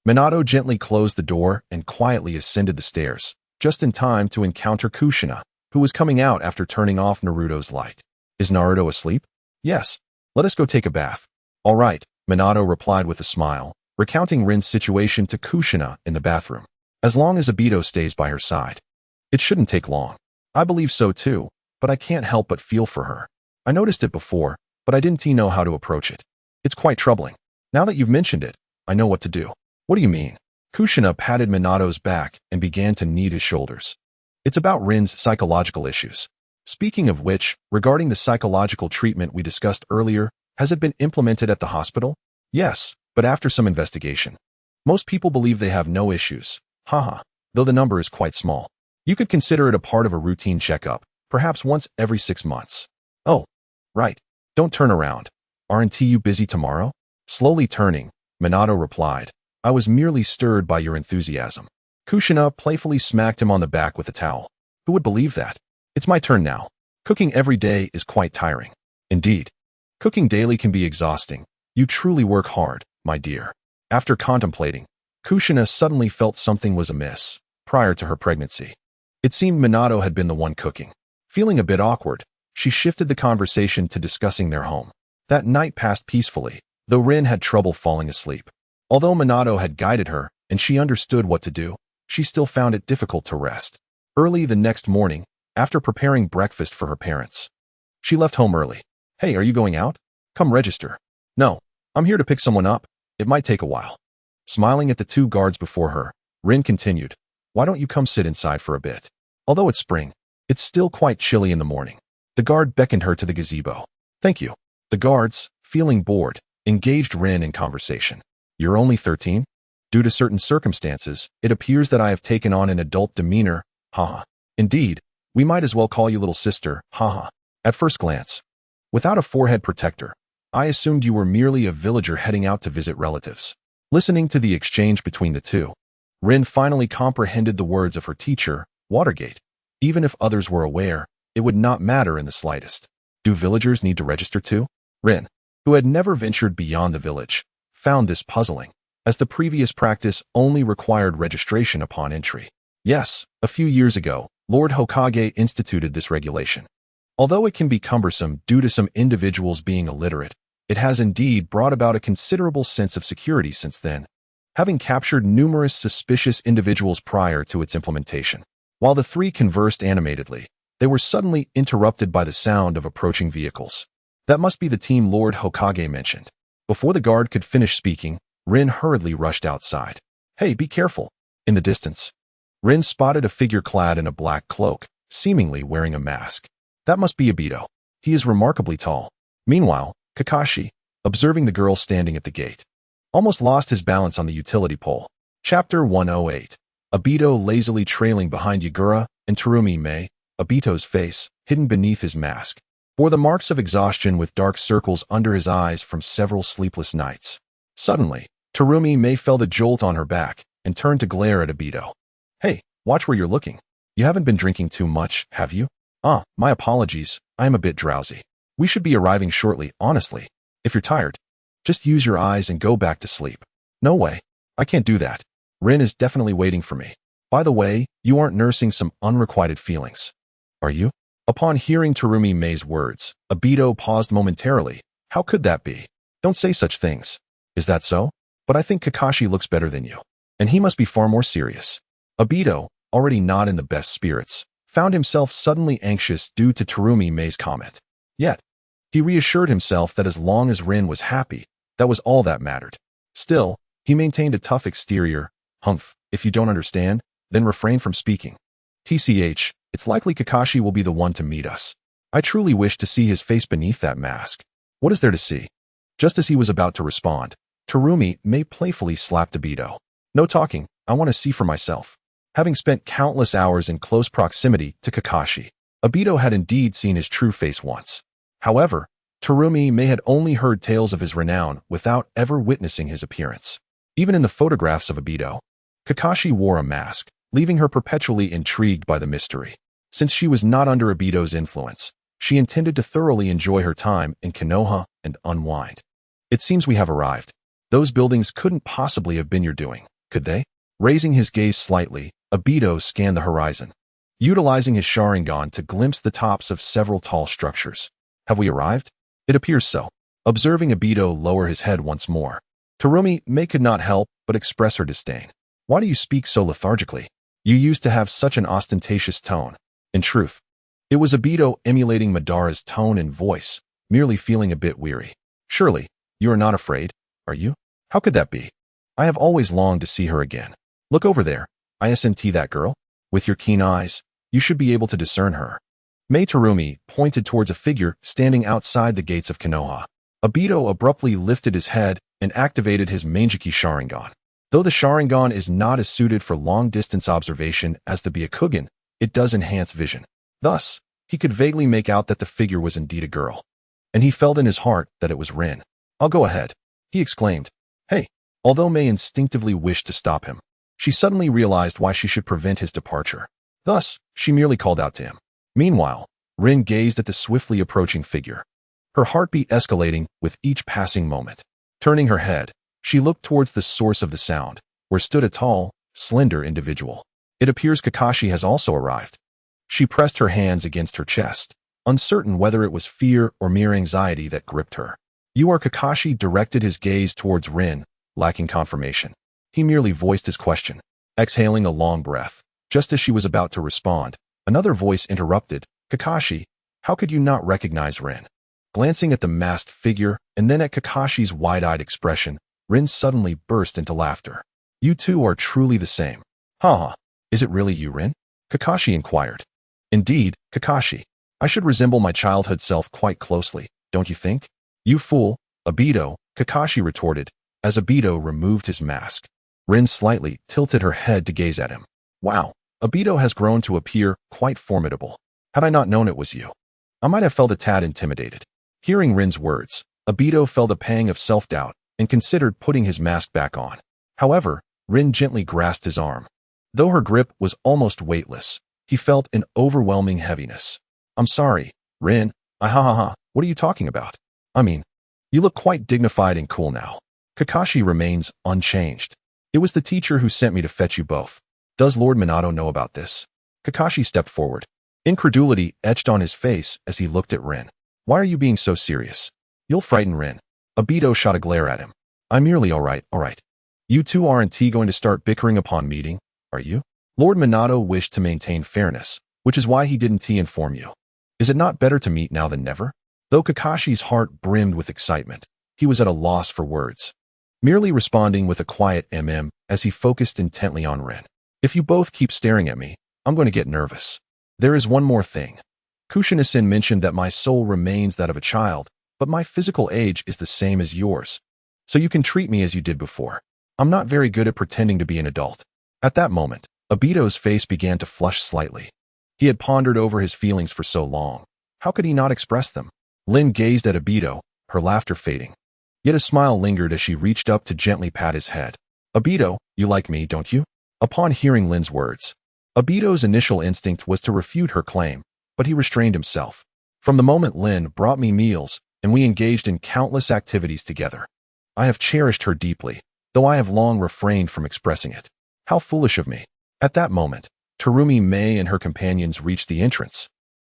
Minato gently closed the door and quietly ascended the stairs, just in time to encounter Kushina, who was coming out after turning off Naruto's light. Is Naruto asleep? Yes. Let us go take a bath. All right, Minato replied with a smile, recounting Rin's situation to Kushina in the bathroom. As long as Aido stays by her side. It shouldn't take long. I believe so too, but I can't help but feel for her. I noticed it before, but I didn't know how to approach it. It's quite troubling. Now that you've mentioned it, I know what to do. What do you mean? Kushina patted Minato's back and began to knead his shoulders. It's about Rin's psychological issues. Speaking of which, regarding the psychological treatment we discussed earlier, has it been implemented at the hospital? Yes, but after some investigation. Most people believe they have no issues. Haha, though the number is quite small. You could consider it a part of a routine checkup, perhaps once every 6 months. Oh, right. Don't turn around. Aren't you busy tomorrow? Slowly turning, Minato replied, I was merely stirred by your enthusiasm. Kushina playfully smacked him on the back with a towel. Who would believe that? It's my turn now. Cooking every day is quite tiring. Indeed. Cooking daily can be exhausting. You truly work hard, my dear. After contemplating, Kushina suddenly felt something was amiss. Prior to her pregnancy, it seemed Minato had been the one cooking. Feeling a bit awkward, she shifted the conversation to discussing their home. That night passed peacefully, though Rin had trouble falling asleep. Although Minato had guided her and she understood what to do, she still found it difficult to rest. Early the next morning, after preparing breakfast for her parents, she left home early. Hey, are you going out? Come register. No, I'm here to pick someone up. It might take a while. Smiling at the two guards before her, Rin continued, why don't you come sit inside for a bit? Although it's spring, it's still quite chilly in the morning. The guard beckoned her to the gazebo. Thank you. The guards, feeling bored, engaged Rin in conversation. You're only 13? Due to certain circumstances, it appears that I have taken on an adult demeanor, haha. Indeed, we might as well call you little sister, haha. At first glance, without a forehead protector, I assumed you were merely a villager heading out to visit relatives. Listening to the exchange between the two, Rin finally comprehended the words of her teacher, Watergate. Even if others were aware, it would not matter in the slightest. Do villagers need to register too? Rin, who had never ventured beyond the village, found this puzzling, as the previous practice only required registration upon entry. Yes, a few years ago, Lord Hokage instituted this regulation. Although it can be cumbersome due to some individuals being illiterate, it has indeed brought about a considerable sense of security since then, having captured numerous suspicious individuals prior to its implementation. While the three conversed animatedly, they were suddenly interrupted by the sound of approaching vehicles. That must be the team Lord Hokage mentioned. Before the guard could finish speaking, Rin hurriedly rushed outside. Hey, be careful. In the distance, Rin spotted a figure clad in a black cloak, seemingly wearing a mask. That must be Aido. He is remarkably tall. Meanwhile, Kakashi, observing the girl standing at the gate, almost lost his balance on the utility pole. Chapter 108. Aido lazily trailing behind Yagura and Terumi Mei, Obito's face, hidden beneath his mask, bore the marks of exhaustion with dark circles under his eyes from several sleepless nights. Suddenly, Terumi Mei felt a jolt on her back and turned to glare at Aido. Hey, watch where you're looking. You haven't been drinking too much, have you? Ah, my apologies, I am a bit drowsy. We should be arriving shortly, honestly. If you're tired, just use your eyes and go back to sleep. No way. I can't do that. Rin is definitely waiting for me. By the way, you aren't nursing some unrequited feelings. Are you? Upon hearing Terumi Mei's words, Aido paused momentarily. How could that be? Don't say such things. Is that so? But I think Kakashi looks better than you. And he must be far more serious. Aido, already not in the best spirits, found himself suddenly anxious due to Terumi Mei's comment. Yet, he reassured himself that as long as Rin was happy, that was all that mattered. Still, he maintained a tough exterior. Humph, if you don't understand, then refrain from speaking. TCH, it's likely Kakashi will be the one to meet us. I truly wish to see his face beneath that mask. What is there to see? Just as he was about to respond, Terumi Mei playfully slapped Aido. No talking, I want to see for myself. Having spent countless hours in close proximity to Kakashi, Aido had indeed seen his true face once. However, Terumi Mei had only heard tales of his renown without ever witnessing his appearance. Even in the photographs of Aido, Kakashi wore a mask, leaving her perpetually intrigued by the mystery. Since she was not under Aido's influence, she intended to thoroughly enjoy her time in Konoha and unwind. It seems we have arrived. Those buildings couldn't possibly have been your doing, could they? Raising his gaze slightly, Aido scanned the horizon, utilizing his Sharingan to glimpse the tops of several tall structures. Have we arrived? It appears so. Observing Aido lower his head once more, Terumi Mei could not help but express her disdain. Why do you speak so lethargically? You used to have such an ostentatious tone. In truth, it was Aido emulating Madara's tone and voice, merely feeling a bit weary. Surely, you are not afraid, are you? How could that be? I have always longed to see her again. Look over there. ISNT that girl? With your keen eyes, you should be able to discern her. Mei Terumi pointed towards a figure standing outside the gates of Konoha. Aido abruptly lifted his head and activated his Manjiki Sharingan. Though the Sharingan is not as suited for long-distance observation as the Byakugan, it does enhance vision. Thus, he could vaguely make out that the figure was indeed a girl. And he felt in his heart that it was Rin. I'll go ahead, he exclaimed. Hey! Although Mei instinctively wished to stop him, she suddenly realized why she should prevent his departure. Thus, she merely called out to him. Meanwhile, Rin gazed at the swiftly approaching figure, her heartbeat escalating with each passing moment. Turning her head, she looked towards the source of the sound, where stood a tall, slender individual. It appears Kakashi has also arrived. She pressed her hands against her chest, uncertain whether it was fear or mere anxiety that gripped her. You are Kakashi directed his gaze towards Rin, lacking confirmation. He merely voiced his question, exhaling a long breath. Just as she was about to respond, another voice interrupted. Kakashi, how could you not recognize Rin? Glancing at the masked figure and then at Kakashi's wide-eyed expression, Rin suddenly burst into laughter. You two are truly the same. Haha, is it really you, Rin? Kakashi inquired. Indeed, Kakashi. I should resemble my childhood self quite closely, don't you think? You fool, Aido, Kakashi retorted, as Aido removed his mask. Rin slightly tilted her head to gaze at him. Wow, Aido has grown to appear quite formidable. Had I not known it was you, I might have felt a tad intimidated. Hearing Rin's words, Aido felt a pang of self-doubt and considered putting his mask back on. However, Rin gently grasped his arm. Though her grip was almost weightless, he felt an overwhelming heaviness. I'm sorry, Rin. What are you talking about? I mean, you look quite dignified and cool now. Kakashi remains unchanged. It was the teacher who sent me to fetch you both. Does Lord Minato know about this? Kakashi stepped forward. Incredulity etched on his face as he looked at Rin. Why are you being so serious? You'll frighten Rin. Aido shot a glare at him. I'm merely all right. You two aren't going to start bickering upon meeting, are you? Lord Minato wished to maintain fairness, which is why he didn't inform you. Is it not better to meet now than never? Though Kakashi's heart brimmed with excitement, he was at a loss for words, merely responding with a quiet as he focused intently on Rin. If you both keep staring at me, I'm going to get nervous. There is one more thing. Kushina-san mentioned that my soul remains that of a child, but my physical age is the same as yours. So you can treat me as you did before. I'm not very good at pretending to be an adult. At that moment, Aido's face began to flush slightly. He had pondered over his feelings for so long. How could he not express them? Lin gazed at Aido, her laughter fading. Yet a smile lingered as she reached up to gently pat his head. Aido, you like me, don't you? Upon hearing Lin's words, Aido's initial instinct was to refute her claim, but he restrained himself. From the moment Lin brought me meals and we engaged in countless activities together, I have cherished her deeply, though I have long refrained from expressing it. How foolish of me. At that moment, Terumi Mei and her companions reached the entrance,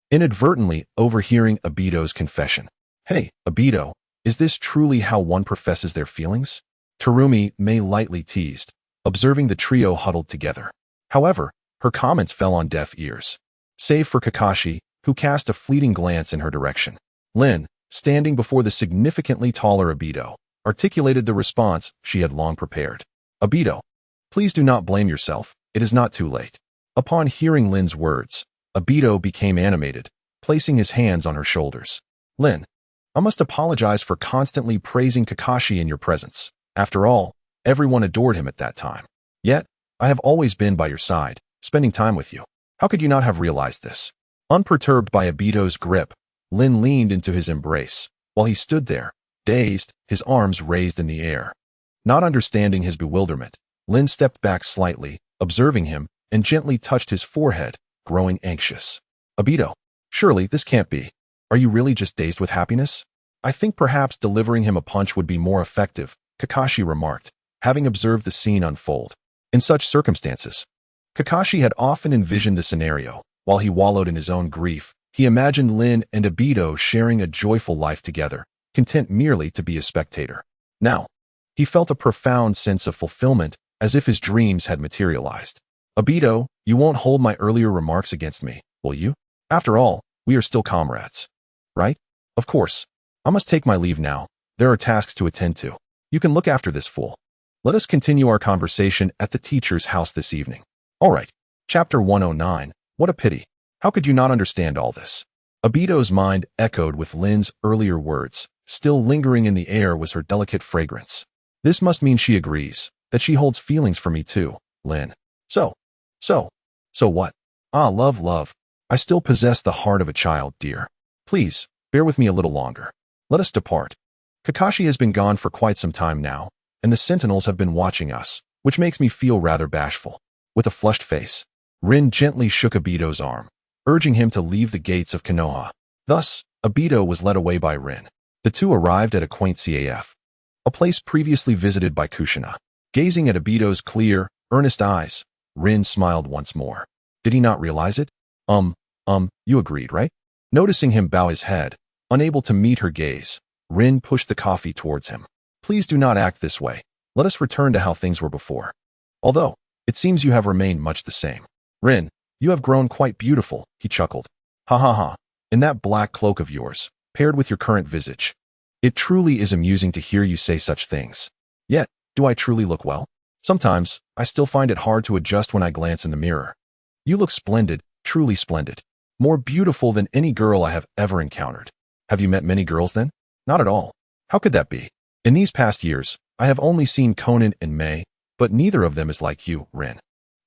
inadvertently overhearing Aido's confession. Hey, Aido, is this truly how one professes their feelings? Terumi Mei lightly teased, observing the trio huddled together. However, her comments fell on deaf ears, save for Kakashi, who cast a fleeting glance in her direction. Lin, standing before the significantly taller Aido, articulated the response she had long prepared. Aido, please do not blame yourself, it is not too late. Upon hearing Lin's words, Aido became animated, placing his hands on her shoulders. Lin, I must apologize for constantly praising Kakashi in your presence. After all, everyone adored him at that time. Yet, I have always been by your side, spending time with you. How could you not have realized this? Unperturbed by Aido's grip, Lin leaned into his embrace, while he stood there, dazed, his arms raised in the air. Not understanding his bewilderment, Lin stepped back slightly, observing him, and gently touched his forehead, growing anxious. Aido, surely this can't be. Are you really just dazed with happiness? I think perhaps delivering him a punch would be more effective, Kakashi remarked, having observed the scene unfold. In such circumstances, Kakashi had often envisioned the scenario. While he wallowed in his own grief, he imagined Lin and Aido sharing a joyful life together, content merely to be a spectator. Now, he felt a profound sense of fulfillment, as if his dreams had materialized. Aido, you won't hold my earlier remarks against me, will you? After all, we are still comrades. Right? Of course. I must take my leave now. There are tasks to attend to. You can look after this fool. Let us continue our conversation at the teacher's house this evening. All right. Chapter 109. What a pity. How could you not understand all this? Aido's mind echoed with Lin's earlier words. Still lingering in the air was her delicate fragrance. This must mean she agrees, that she holds feelings for me too, Lin. So what? Ah, love. I still possess the heart of a child, dear. Please, bear with me a little longer. Let us depart. Kakashi has been gone for quite some time now, and the sentinels have been watching us, which makes me feel rather bashful. With a flushed face, Rin gently shook Aido's arm, urging him to leave the gates of Konoha. Thus, Aido was led away by Rin. The two arrived at a quaint CAF, a place previously visited by Kushina. Gazing at Aido's clear, earnest eyes, Rin smiled once more. Did he not realize it? You agreed, right? Noticing him bow his head, unable to meet her gaze, Rin pushed the coffee towards him. Please do not act this way. Let us return to how things were before. Although, it seems you have remained much the same. Rin, you have grown quite beautiful, he chuckled. Ha ha ha, in that black cloak of yours, paired with your current visage. It truly is amusing to hear you say such things. Yet, do I truly look well? Sometimes, I still find it hard to adjust when I glance in the mirror. You look splendid, truly splendid. More beautiful than any girl I have ever encountered. Have you met many girls then? Not at all. How could that be? In these past years, I have only seen Conan and Mei, but neither of them is like you, Rin.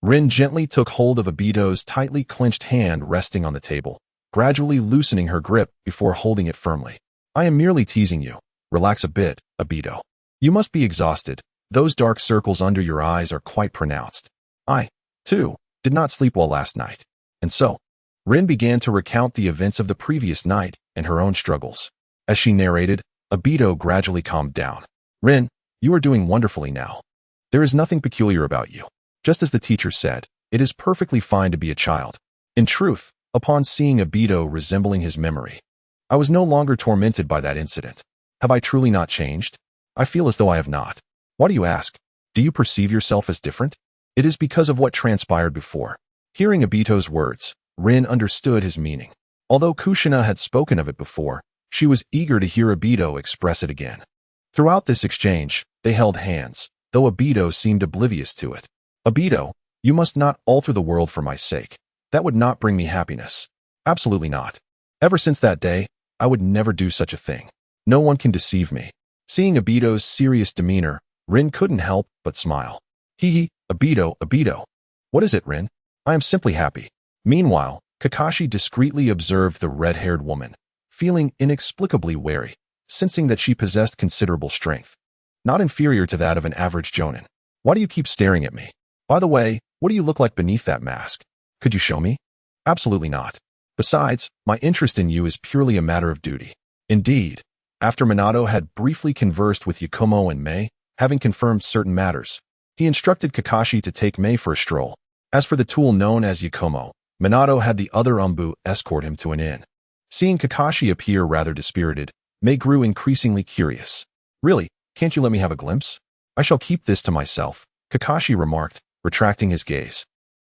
Rin gently took hold of Aido's tightly clenched hand resting on the table, gradually loosening her grip before holding it firmly. I am merely teasing you. Relax a bit, Aido. You must be exhausted. Those dark circles under your eyes are quite pronounced. I, too, did not sleep well last night. And so, Rin began to recount the events of the previous night and her own struggles. As she narrated, Aido gradually calmed down. Rin, you are doing wonderfully now. There is nothing peculiar about you. Just as the teacher said, it is perfectly fine to be a child. In truth, upon seeing Aido resembling his memory, I was no longer tormented by that incident. Have I truly not changed? I feel as though I have not. Why do you ask? Do you perceive yourself as different? It is because of what transpired before. Hearing Aido's words, Rin understood his meaning. Although Kushina had spoken of it before, she was eager to hear Aido express it again. Throughout this exchange, they held hands, though Aido seemed oblivious to it. Aido, you must not alter the world for my sake. That would not bring me happiness. Absolutely not. Ever since that day, I would never do such a thing. No one can deceive me. Seeing Aido's serious demeanor, Rin couldn't help but smile. Hee, Aido. What is it, Rin? I am simply happy. Meanwhile, Kakashi discreetly observed the red-haired woman, feeling inexplicably wary, sensing that she possessed considerable strength, not inferior to that of an average jonin. Why do you keep staring at me? By the way, what do you look like beneath that mask? Could you show me? Absolutely not. Besides, my interest in you is purely a matter of duty. Indeed, after Minato had briefly conversed with Yakumo and Mei, having confirmed certain matters, he instructed Kakashi to take Mei for a stroll. As for the tool known as Yakumo, Minato had the other Umbu escort him to an inn. Seeing Kakashi appear rather dispirited, Mei grew increasingly curious. Really, can't you let me have a glimpse? I shall keep this to myself, Kakashi remarked, retracting his gaze.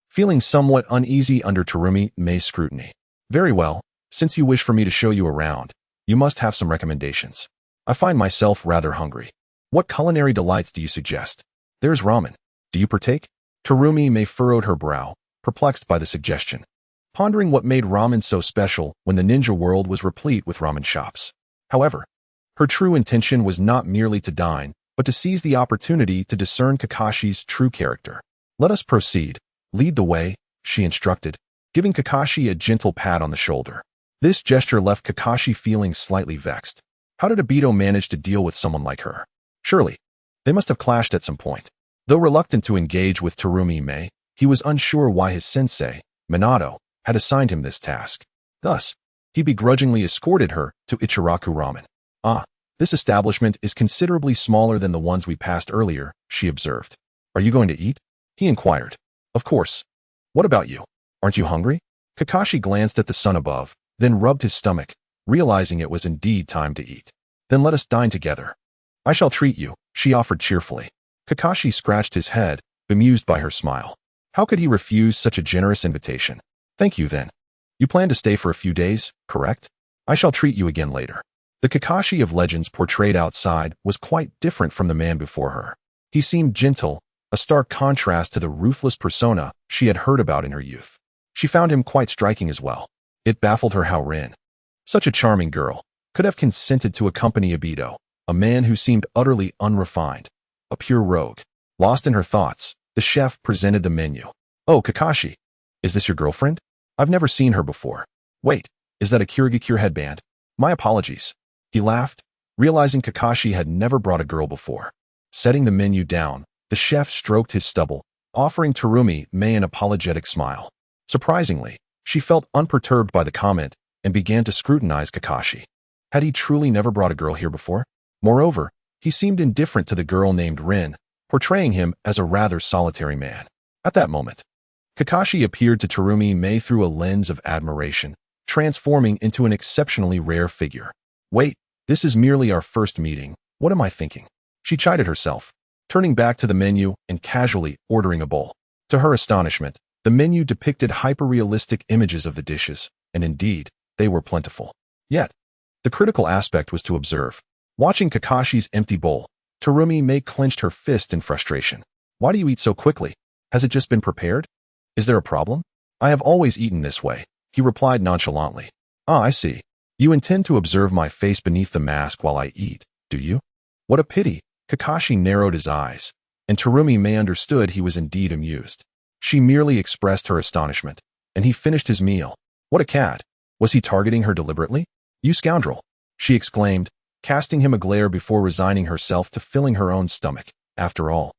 Feeling somewhat uneasy under Terumi Mei's scrutiny. Very well, since you wish for me to show you around, you must have some recommendations. I find myself rather hungry. What culinary delights do you suggest? There's ramen. Do you partake? Terumi Mei furrowed her brow, perplexed by the suggestion, pondering what made ramen so special when the ninja world was replete with ramen shops. However, her true intention was not merely to dine, but to seize the opportunity to discern Kakashi's true character. Let us proceed. Lead the way, she instructed, giving Kakashi a gentle pat on the shoulder. This gesture left Kakashi feeling slightly vexed. How did Aido manage to deal with someone like her? Surely, they must have clashed at some point. Though reluctant to engage with Terumi Mei, he was unsure why his sensei, Minato, had assigned him this task. Thus, he begrudgingly escorted her to Ichiraku Ramen. Ah, this establishment is considerably smaller than the ones we passed earlier, she observed. Are you going to eat? He inquired. Of course. What about you? Aren't you hungry? Kakashi glanced at the sun above, then rubbed his stomach, realizing it was indeed time to eat. Then let us dine together. I shall treat you, she offered cheerfully. Kakashi scratched his head, bemused by her smile. How could he refuse such a generous invitation? Thank you then. You plan to stay for a few days, correct? I shall treat you again later. The Kakashi of legends portrayed outside was quite different from the man before her. He seemed gentle, a stark contrast to the ruthless persona she had heard about in her youth. She found him quite striking as well. It baffled her how Rin, such a charming girl, could have consented to accompany Aido, a man who seemed utterly unrefined, a pure rogue. Lost in her thoughts, the chef presented the menu. Oh, Kakashi, is this your girlfriend? I've never seen her before. Wait, is that a Kirigakure headband? My apologies. He laughed, realizing Kakashi had never brought a girl before. Setting the menu down, the chef stroked his stubble, offering Terumi Mei an apologetic smile. Surprisingly, she felt unperturbed by the comment and began to scrutinize Kakashi. Had he truly never brought a girl here before? Moreover, he seemed indifferent to the girl named Rin, portraying him as a rather solitary man. At that moment, Kakashi appeared to Terumi Mei through a lens of admiration, transforming into an exceptionally rare figure. Wait, this is merely our first meeting. What am I thinking? She chided herself, turning back to the menu and casually ordering a bowl. To her astonishment, the menu depicted hyper-realistic images of the dishes, and indeed, they were plentiful. Yet, the critical aspect was to observe. Watching Kakashi's empty bowl, Terumi Mei clenched her fist in frustration. Why do you eat so quickly? Has it just been prepared? Is there a problem? I have always eaten this way, he replied nonchalantly. Ah, I see. You intend to observe my face beneath the mask while I eat, do you? What a pity. Kakashi narrowed his eyes, and Terumi Mei understood he was indeed amused. She merely expressed her astonishment, and he finished his meal. What a cad. Was he targeting her deliberately? You scoundrel, she exclaimed, casting him a glare before resigning herself to filling her own stomach. After all,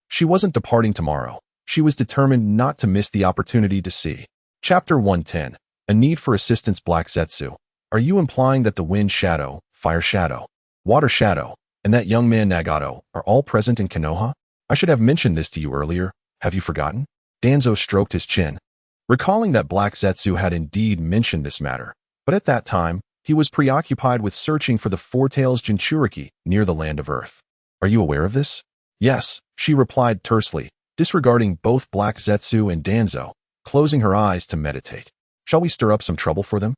she wasn't departing tomorrow. She was determined not to miss the opportunity to see. Chapter 110. A Need for Assistance. Black Zetsu. Are you implying that the Wind Shadow, Fire Shadow, Water Shadow, and that young man Nagato are all present in Konoha? I should have mentioned this to you earlier. Have you forgotten? Danzo stroked his chin, recalling that Black Zetsu had indeed mentioned this matter, but at that time, he was preoccupied with searching for the Four Tails Jinchuriki near the Land of Earth. Are you aware of this? Yes, she replied tersely, disregarding both Black Zetsu and Danzo, closing her eyes to meditate. Shall we stir up some trouble for them?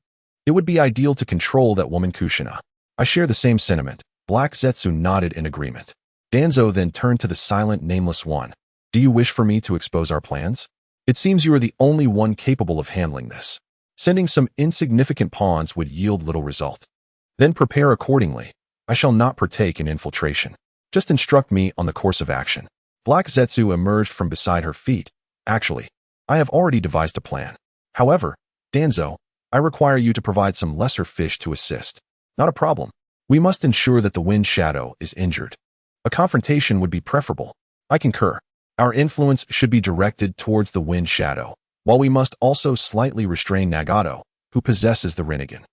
It would be ideal to control that woman Kushina. I share the same sentiment. Black Zetsu nodded in agreement. Danzo then turned to the silent, nameless one. Do you wish for me to expose our plans? It seems you are the only one capable of handling this. Sending some insignificant pawns would yield little result. Then prepare accordingly. I shall not partake in infiltration. Just instruct me on the course of action. Black Zetsu emerged from beside her feet. Actually, I have already devised a plan. However, Danzo, I require you to provide some lesser fish to assist. Not a problem. We must ensure that the Wind Shadow is injured. A confrontation would be preferable. I concur. Our influence should be directed towards the Wind Shadow, while we must also slightly restrain Nagato, who possesses the Rinnegan.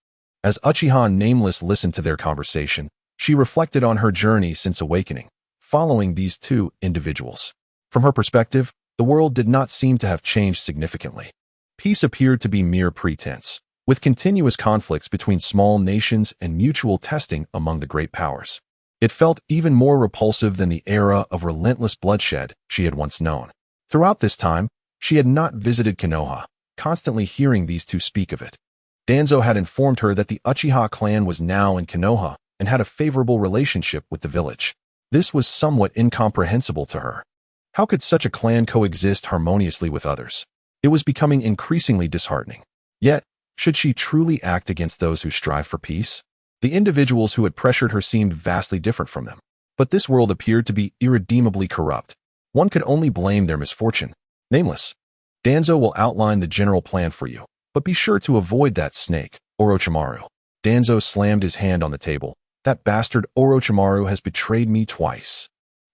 As Uchiha Nameless listened to their conversation, she reflected on her journey since awakening, following these two individuals. From her perspective, the world did not seem to have changed significantly. Peace appeared to be mere pretense, with continuous conflicts between small nations and mutual testing among the great powers. It felt even more repulsive than the era of relentless bloodshed she had once known. Throughout this time, she had not visited Konoha, constantly hearing these two speak of it. Danzo had informed her that the Uchiha clan was now in Konoha and had a favorable relationship with the village. This was somewhat incomprehensible to her. How could such a clan coexist harmoniously with others? It was becoming increasingly disheartening. Yet, should she truly act against those who strive for peace? The individuals who had pressured her seemed vastly different from them. But this world appeared to be irredeemably corrupt. One could only blame their misfortune. Nameless. Danzo will outline the general plan for you, but be sure to avoid that snake, Orochimaru. Danzo slammed his hand on the table. That bastard Orochimaru has betrayed me twice.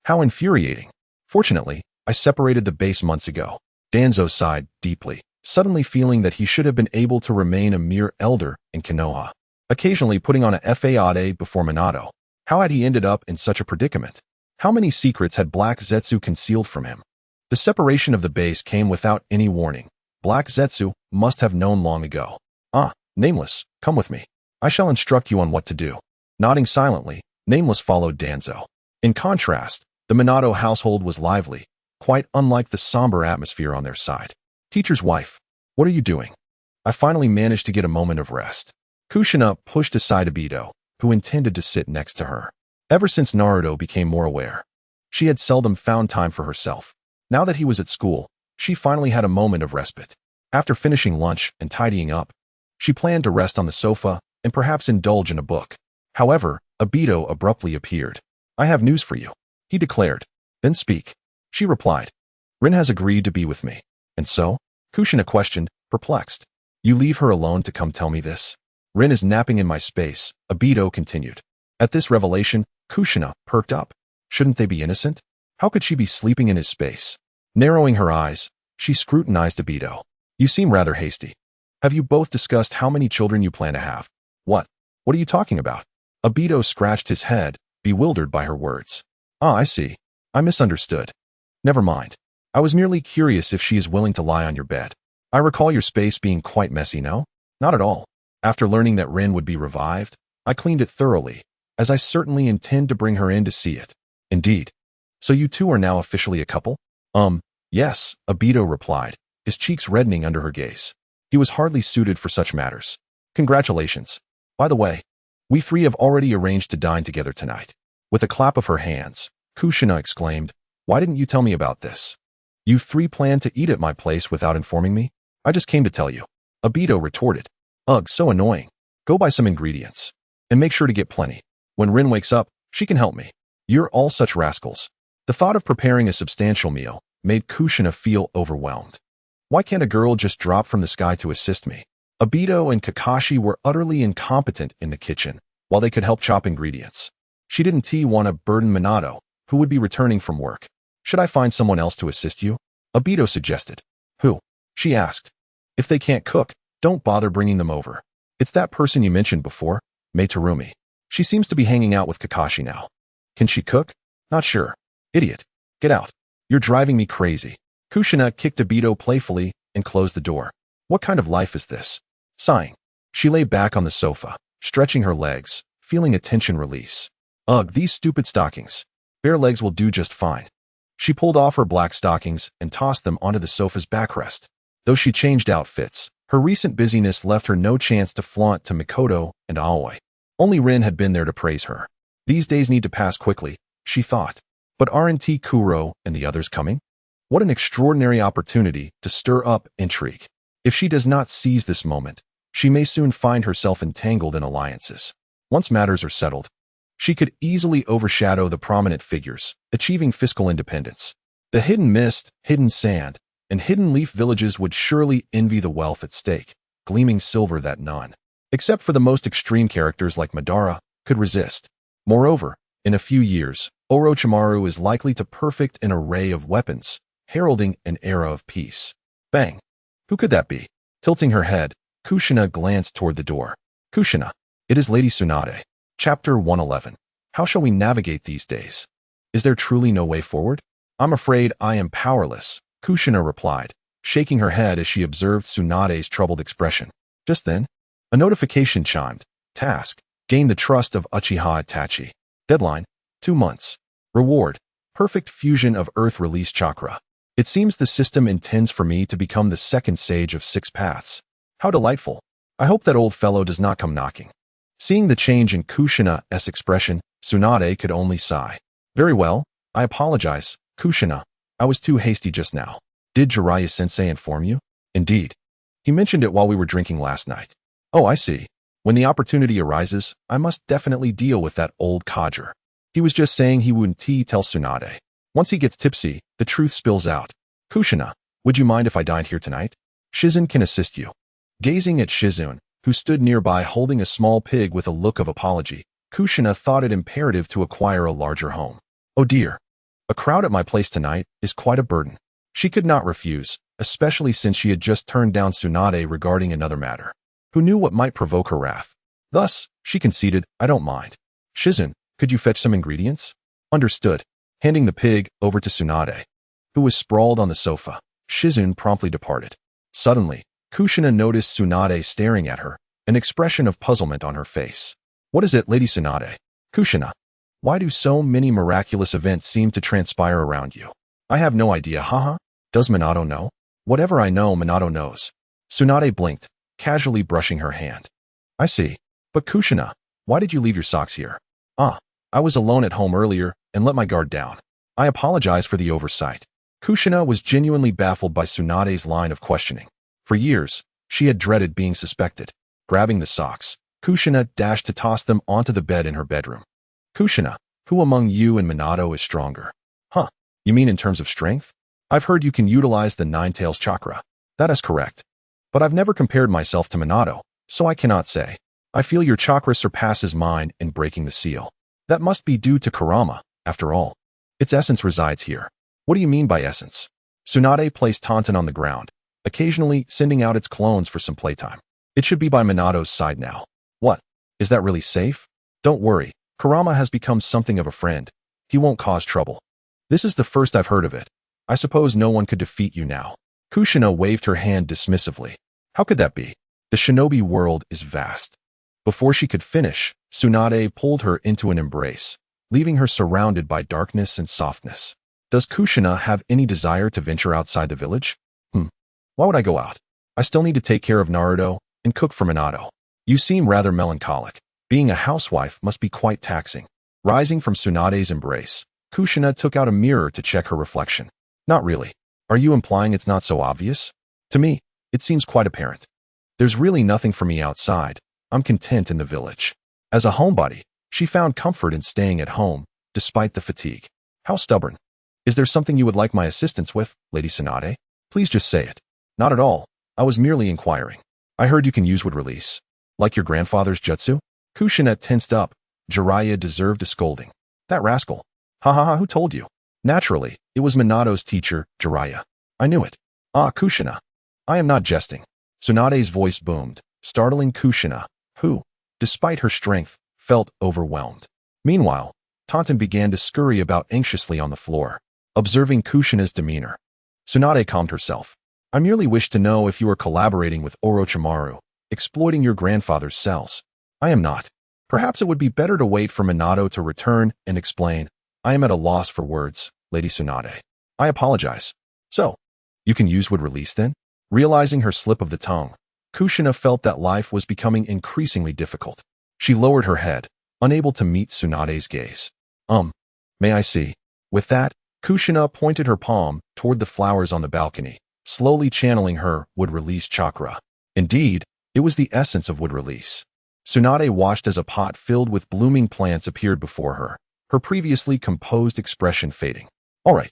How infuriating. Fortunately, I separated the base months ago. Danzo sighed deeply, suddenly feeling that he should have been able to remain a mere elder in Konoha, occasionally putting on a fade before Minato. How had he ended up in such a predicament? How many secrets had Black Zetsu concealed from him? The separation of the base came without any warning. Black Zetsu must have known long ago. Nameless, come with me. I shall instruct you on what to do. Nodding silently, Nameless followed Danzo. In contrast, the Minato household was lively, quite unlike the somber atmosphere on their side. Teacher's wife, what are you doing? I finally managed to get a moment of rest. Kushina pushed aside Aido, who intended to sit next to her. Ever since Naruto became more aware, she had seldom found time for herself. Now that he was at school, she finally had a moment of respite. After finishing lunch and tidying up, she planned to rest on the sofa and perhaps indulge in a book. However, Aido abruptly appeared. I have news for you, he declared. Then speak. She replied. Rin has agreed to be with me. And so? Kushina questioned, perplexed. You leave her alone to come tell me this? Rin is napping in my space, Aido continued. At this revelation, Kushina perked up. Shouldn't they be innocent? How could she be sleeping in his space? Narrowing her eyes, she scrutinized Aido. You seem rather hasty. Have you both discussed how many children you plan to have? What are you talking about? Aido scratched his head, bewildered by her words. I see. I misunderstood. Never mind. I was merely curious if she is willing to lie on your bed. I recall your space being quite messy, no? Not at all. After learning that Rin would be revived, I cleaned it thoroughly, as I certainly intend to bring her in to see it. Indeed. So you two are now officially a couple? Yes, Aido replied, his cheeks reddening under her gaze. He was hardly suited for such matters. Congratulations. By the way, we three have already arranged to dine together tonight. With a clap of her hands, Kushina exclaimed, Why didn't you tell me about this? You three planned to eat at my place without informing me? I just came to tell you. Aido retorted. Ugh, so annoying. Go buy some ingredients. And make sure to get plenty. When Rin wakes up, she can help me. You're all such rascals. The thought of preparing a substantial meal made Kushina feel overwhelmed. Why can't a girl just drop from the sky to assist me? Aido and Kakashi were utterly incompetent in the kitchen, while they could help chop ingredients. She didn't want to burden Minato, who would be returning from work. Should I find someone else to assist you? Aido suggested. Who? She asked. If they can't cook, don't bother bringing them over. It's that person you mentioned before, Mei Terumi. She seems to be hanging out with Kakashi now. Can she cook? Not sure. Idiot. Get out. You're driving me crazy. Kushina kicked Aido playfully and closed the door. What kind of life is this? Sighing, she lay back on the sofa, stretching her legs, feeling a tension release. Ugh, these stupid stockings. Bare legs will do just fine. She pulled off her black stockings and tossed them onto the sofa's backrest. Though she changed outfits, her recent busyness left her no chance to flaunt to Mikoto and Aoi. Only Rin had been there to praise her. These days need to pass quickly, she thought. But aren't Kuro and the others coming? What an extraordinary opportunity to stir up intrigue. If she does not seize this moment, she may soon find herself entangled in alliances. Once matters are settled, she could easily overshadow the prominent figures, achieving fiscal independence. The hidden mist, hidden sand, and hidden leaf villages would surely envy the wealth at stake, gleaming silver that none, except for the most extreme characters like Madara, could resist. Moreover, in a few years, Orochimaru is likely to perfect an array of weapons, heralding an era of peace. Bang! Who could that be? Tilting her head, Kushina glanced toward the door. Kushina. It is Lady Tsunade. Chapter 111. How shall we navigate these days? Is there truly no way forward? I'm afraid I am powerless, Kushina replied, shaking her head as she observed Tsunade's troubled expression. Just then, a notification chimed. Task: gain the trust of Uchiha Itachi. Deadline: 2 months. Reward: perfect fusion of Earth release chakra. It seems the system intends for me to become the second sage of 6 paths. How delightful. I hope that old fellow does not come knocking. Seeing the change in Kushina's expression, Tsunade could only sigh. Very well, I apologize, Kushina. I was too hasty just now. Did Jiraiya-sensei inform you? Indeed. He mentioned it while we were drinking last night. Oh, I see. When the opportunity arises, I must definitely deal with that old codger. He was just saying he wouldn't tell Tsunade. Once he gets tipsy, the truth spills out. Kushina, would you mind if I dined here tonight? Shizun can assist you. Gazing at Shizun, who stood nearby holding a small pig with a look of apology, Kushina thought it imperative to acquire a larger home. Oh dear. A crowd at my place tonight is quite a burden. She could not refuse, especially since she had just turned down Tsunade regarding another matter. Who knew what might provoke her wrath? Thus, she conceded, I don't mind. Shizun, could you fetch some ingredients? Understood. Handing the pig over to Tsunade, who was sprawled on the sofa, Shizun promptly departed. Suddenly, Kushina noticed Tsunade staring at her, an expression of puzzlement on her face. What is it, Lady Tsunade? Kushina. Why do so many miraculous events seem to transpire around you? I have no idea, haha. Does Minato know? Whatever I know, Minato knows. Tsunade blinked, casually brushing her hand. I see. But Kushina, why did you leave your socks here? I was alone at home earlier and let my guard down. I apologize for the oversight. Kushina was genuinely baffled by Tsunade's line of questioning. For years, she had dreaded being suspected. Grabbing the socks, Kushina dashed to toss them onto the bed in her bedroom. Kushina, who among you and Minato is stronger? Huh, you mean in terms of strength? I've heard you can utilize the Nine-Tails chakra. That is correct. But I've never compared myself to Minato, so I cannot say. I feel your chakra surpasses mine in breaking the seal. That must be due to Kurama, after all. Its essence resides here. What do you mean by essence? Tsunade placed Tauntaun on the ground, occasionally sending out its clones for some playtime. It should be by Minato's side now. What? Is that really safe? Don't worry, Kurama has become something of a friend. He won't cause trouble. This is the first I've heard of it. I suppose no one could defeat you now. Kushina waved her hand dismissively. How could that be? The shinobi world is vast. Before she could finish, Tsunade pulled her into an embrace, leaving her surrounded by darkness and softness. Does Kushina have any desire to venture outside the village? Why would I go out? I still need to take care of Naruto and cook for Minato. You seem rather melancholic. Being a housewife must be quite taxing. Rising from Tsunade's embrace, Kushina took out a mirror to check her reflection. Not really. Are you implying it's not so obvious? To me, it seems quite apparent. There's really nothing for me outside. I'm content in the village. As a homebody, she found comfort in staying at home, despite the fatigue. How stubborn. Is there something you would like my assistance with, Lady Tsunade? Please just say it. Not at all. I was merely inquiring. I heard you can use wood release. Like your grandfather's jutsu? Kushina tensed up. Jiraiya deserved a scolding. That rascal. Who told you? Naturally, it was Minato's teacher, Jiraiya. I knew it. Kushina. I am not jesting. Tsunade's voice boomed, startling Kushina, who, despite her strength, felt overwhelmed. Meanwhile, Tauntaun began to scurry about anxiously on the floor, observing Kushina's demeanor. Tsunade calmed herself. I merely wish to know if you are collaborating with Orochimaru, exploiting your grandfather's cells. I am not. Perhaps it would be better to wait for Minato to return and explain. I am at a loss for words, Lady Tsunade. I apologize. So, you can use wood release then? Realizing her slip of the tongue, Kushina felt that life was becoming increasingly difficult. She lowered her head, unable to meet Tsunade's gaze. May I see? With that, Kushina pointed her palm toward the flowers on the balcony, slowly channeling her wood release chakra. Indeed, it was the essence of wood release. Tsunade watched as a pot filled with blooming plants appeared before her, her previously composed expression fading. All right.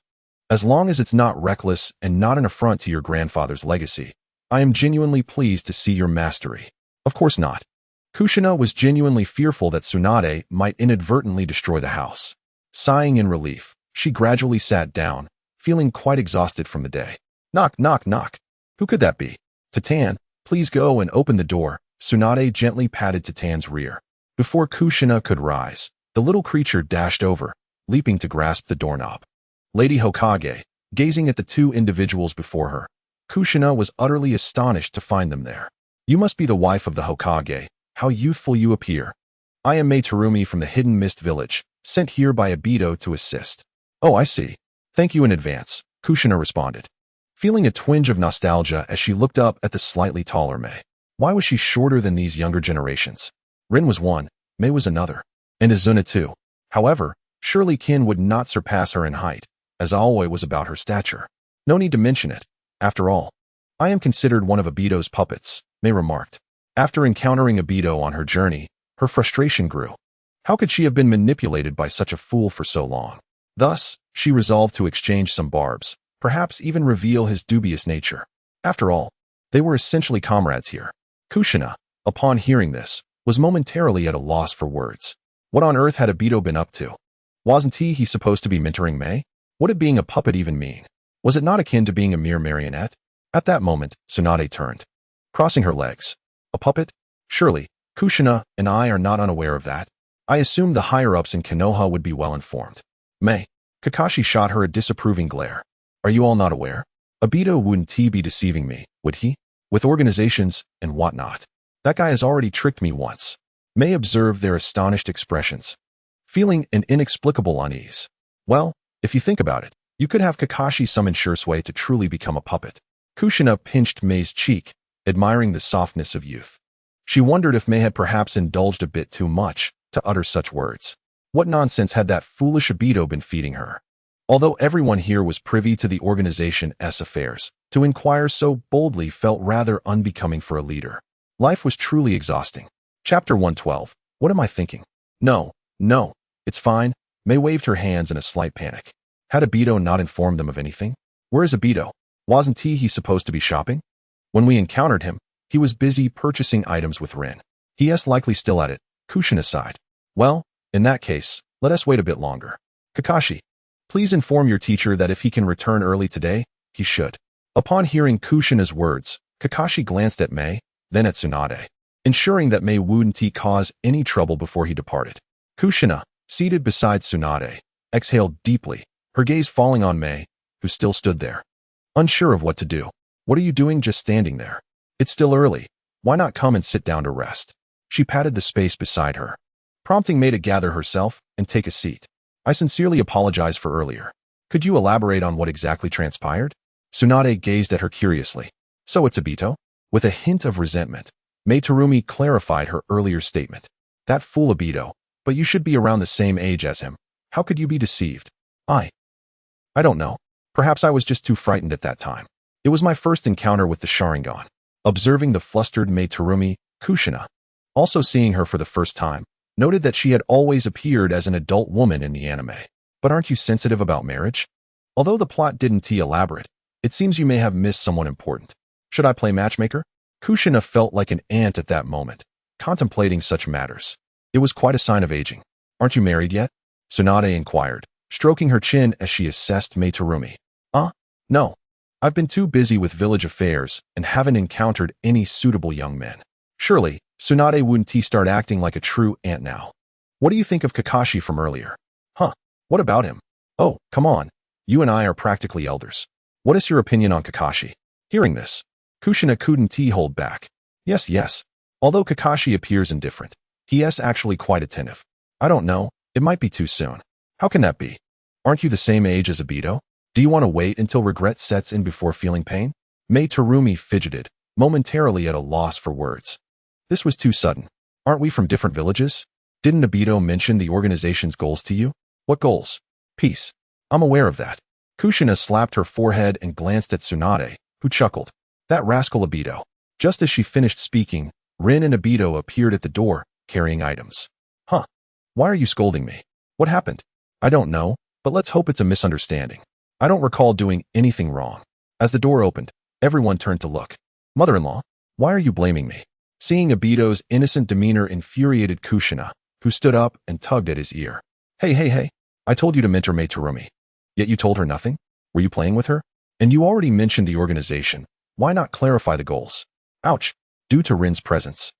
As long as it's not reckless and not an affront to your grandfather's legacy, I am genuinely pleased to see your mastery. Of course not. Kushina was genuinely fearful that Tsunade might inadvertently destroy the house. Sighing in relief, she gradually sat down, feeling quite exhausted from the day. Knock, knock, knock. Who could that be? Tatan, Please go and open the door, Tsunade gently patted Titan's rear. Before Kushina could rise, the little creature dashed over, leaping to grasp the doorknob. Lady Hokage, gazing at the two individuals before her, Kushina was utterly astonished to find them there. You must be the wife of the Hokage. How youthful you appear. I am Mei Terumi from the Hidden Mist Village, sent here by Aido to assist. Oh, I see. Thank you in advance, Kushina responded, feeling a twinge of nostalgia as she looked up at the slightly taller Mei. Why was she shorter than these younger generations? Rin was one, Mei was another, and Izuna too. However, surely Kin would not surpass her in height, as Aoi was about her stature. No need to mention it. After all, I am considered one of Abido's puppets, Mei remarked. After encountering Abido on her journey, her frustration grew. How could she have been manipulated by such a fool for so long? Thus, she resolved to exchange some barbs, perhaps even reveal his dubious nature. After all, they were essentially comrades here. Kushina, upon hearing this, was momentarily at a loss for words. What on earth had Abido been up to? Wasn't he supposed to be mentoring Mei? What did being a puppet even mean? Was it not akin to being a mere marionette? At that moment, Tsunade turned, crossing her legs. A puppet? Surely, Kushina and I are not unaware of that. I assumed the higher-ups in Konoha would be well informed. Mei, Kakashi shot her a disapproving glare. Are you all not aware? Abido wouldn't be deceiving me, would he? With organizations and whatnot. That guy has already tricked me once. Mei observed their astonished expressions, feeling an inexplicable unease. Well, if you think about it, you could have Kakashi summon Shursui to truly become a puppet. Kushina pinched Mei's cheek, admiring the softness of youth. She wondered if Mei had perhaps indulged a bit too much to utter such words. What nonsense had that foolish Abido been feeding her? Although everyone here was privy to the organization's affairs, to inquire so boldly felt rather unbecoming for a leader. Life was truly exhausting. Chapter 112. What am I thinking? No, it's fine. Mei waved her hands in a slight panic. Had Abido not informed them of anything? Where is Abido? Wasn't he supposed to be shopping? When we encountered him, he was busy purchasing items with Rin. He is likely still at it, Kushina sighed. Well, in that case, let us wait a bit longer. Kakashi, please inform your teacher that if he can return early today, he should. Upon hearing Kushina's words, Kakashi glanced at Mei, then at Tsunade, ensuring that Mei wouldn't cause any trouble before he departed. Kushina, seated beside Tsunade, exhaled deeply, her gaze falling on Mei, who still stood there, unsure of what to do. What are you doing just standing there? It's still early. Why not come and sit down to rest? She patted the space beside her, prompting Mei to gather herself and take a seat. I sincerely apologize for earlier. Could you elaborate on what exactly transpired? Tsunade gazed at her curiously. So it's Abido? With a hint of resentment, Mei Terumi clarified her earlier statement. That fool Abido, but you should be around the same age as him. How could you be deceived? I don't know. Perhaps I was just too frightened at that time. It was my first encounter with the Sharingan. Observing the flustered Mei Terumi, Kushina, also seeing her for the first time, noted that she had always appeared as an adult woman in the anime. But aren't you sensitive about marriage? Although the plot didn't elaborate, it seems you may have missed someone important. Should I play matchmaker? Kushina felt like an ant at that moment, contemplating such matters. It was quite a sign of aging. Aren't you married yet? Tsunade inquired, stroking her chin as she assessed Mei Terumi. No. I've been too busy with village affairs and haven't encountered any suitable young men. Surely, Tsunade wouldn't start acting like a true aunt now. What do you think of Kakashi from earlier? What about him? Oh, come on. You and I are practically elders. What is your opinion on Kakashi? Hearing this, Kushina couldn't hold back. Yes. Although Kakashi appears indifferent, he is actually quite attentive. I don't know, it might be too soon. How can that be? Aren't you the same age as Abido? Do you want to wait until regret sets in before feeling pain? Mei Terumi fidgeted, momentarily at a loss for words. This was too sudden. Aren't we from different villages? Didn't Abido mention the organization's goals to you? What goals? Peace. I'm aware of that. Kushina slapped her forehead and glanced at Tsunade, who chuckled. That rascal Abido. Just as she finished speaking, Rin and Abido appeared at the door, carrying items. Why are you scolding me? What happened? I don't know, but let's hope it's a misunderstanding. I don't recall doing anything wrong. As the door opened, everyone turned to look. Mother-in-law, why are you blaming me? Seeing Abido's innocent demeanor infuriated Kushina, who stood up and tugged at his ear. Hey, I told you to mentor Mei Terumi. Yet you told her nothing? Were you playing with her? And you already mentioned the organization. Why not clarify the goals? Ouch. due to Rin's presence.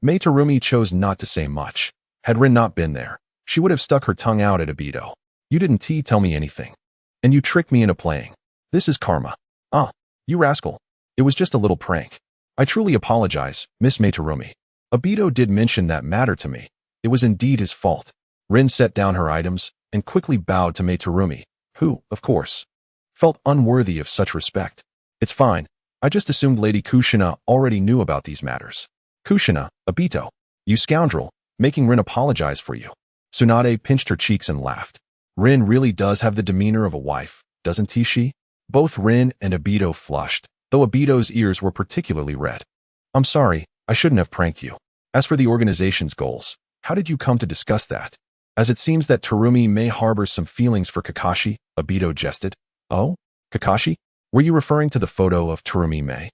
Mei Terumi chose not to say much. Had Rin not been there, she would have stuck her tongue out at Aido. You didn't tell me anything. And you tricked me into playing. This is karma. Ah, you rascal. It was just a little prank. I truly apologize, Miss Mei Terumi. Aido did mention that matter to me. It was indeed his fault. Rin set down her items and quickly bowed to Mei Terumi, who, of course, felt unworthy of such respect. It's fine. I just assumed Lady Kushina already knew about these matters. Kushina, Aido, you scoundrel, making Rin apologize for you. Tsunade pinched her cheeks and laughed. Rin really does have the demeanor of a wife, doesn't she? Both Rin and Aido flushed, though Aido's ears were particularly red. I'm sorry, I shouldn't have pranked you. As for the organization's goals, how did you come to discuss that? As it seems that Terumi may harbor some feelings for Kakashi, Aido jested. Oh? Kakashi? Were you referring to the photo of Terumi Mei?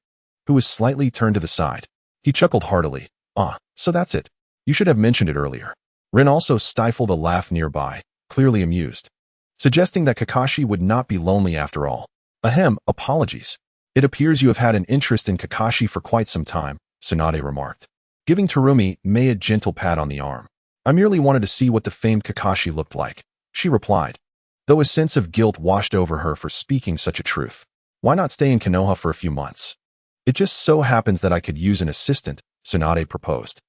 Who was slightly turned to the side. He chuckled heartily. Ah, so that's it. You should have mentioned it earlier. Rin also stifled a laugh nearby, clearly amused, suggesting that Kakashi would not be lonely after all. Ahem, apologies. It appears you have had an interest in Kakashi for quite some time, Tsunade remarked, giving Terumi Mei a gentle pat on the arm. I merely wanted to see what the famed Kakashi looked like, she replied, though a sense of guilt washed over her for speaking such a truth. Why not stay in Konoha for a few months? It just so happens that I could use an assistant, Tsunade proposed.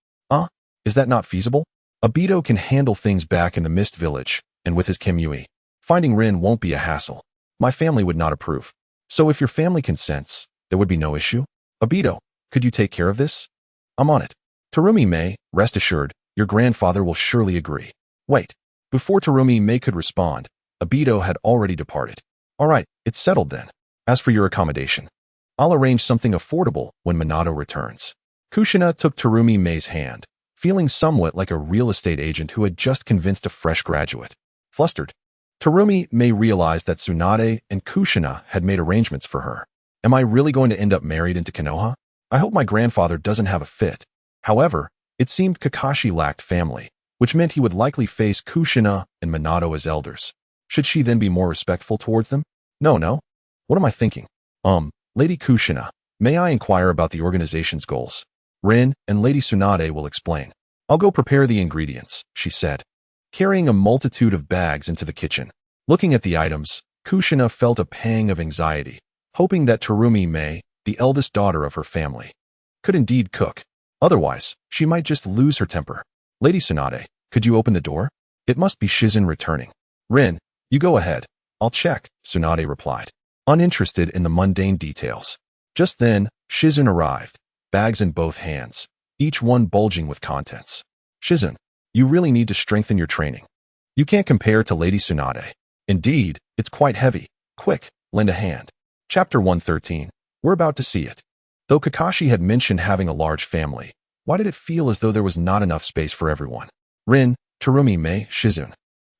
Is that not feasible? Aido can handle things back in the Mist Village, and with his Kimui. Finding Rin won't be a hassle. My family would not approve. So if your family consents, there would be no issue? Aido, could you take care of this? I'm on it. Terumi Mei, rest assured, your grandfather will surely agree. Wait. Before Terumi Mei could respond, Aido had already departed. All right, it's settled then. As for your accommodation, I'll arrange something affordable when Minato returns. Kushina took Terumi Mei's hand, feeling somewhat like a real estate agent who had just convinced a fresh graduate. Flustered, Terumi Mei realized that Tsunade and Kushina had made arrangements for her. Am I really going to end up married into Konoha? I hope my grandfather doesn't have a fit. However, it seemed Kakashi lacked family, which meant he would likely face Kushina and Minato as elders. Should she then be more respectful towards them? No. What am I thinking? Lady Kushina, may I inquire about the organization's goals? Rin and Lady Tsunade will explain. I'll go prepare the ingredients, she said, carrying a multitude of bags into the kitchen. Looking at the items, Kushina felt a pang of anxiety, hoping that Terumi Mei, the eldest daughter of her family, could indeed cook. Otherwise, she might just lose her temper. Lady Tsunade, could you open the door? It must be Shizun returning. Rin, you go ahead. I'll check, Tsunade replied, uninterested in the mundane details. Just then, Shizun arrived, bags in both hands, each one bulging with contents. Shizun, you really need to strengthen your training. You can't compare to Lady Tsunade. Indeed, it's quite heavy. Quick, lend a hand. Chapter 113. We're about to see it. Though Kakashi had mentioned having a large family, why did it feel as though there was not enough space for everyone? Rin, Terumi Mei, Shizun,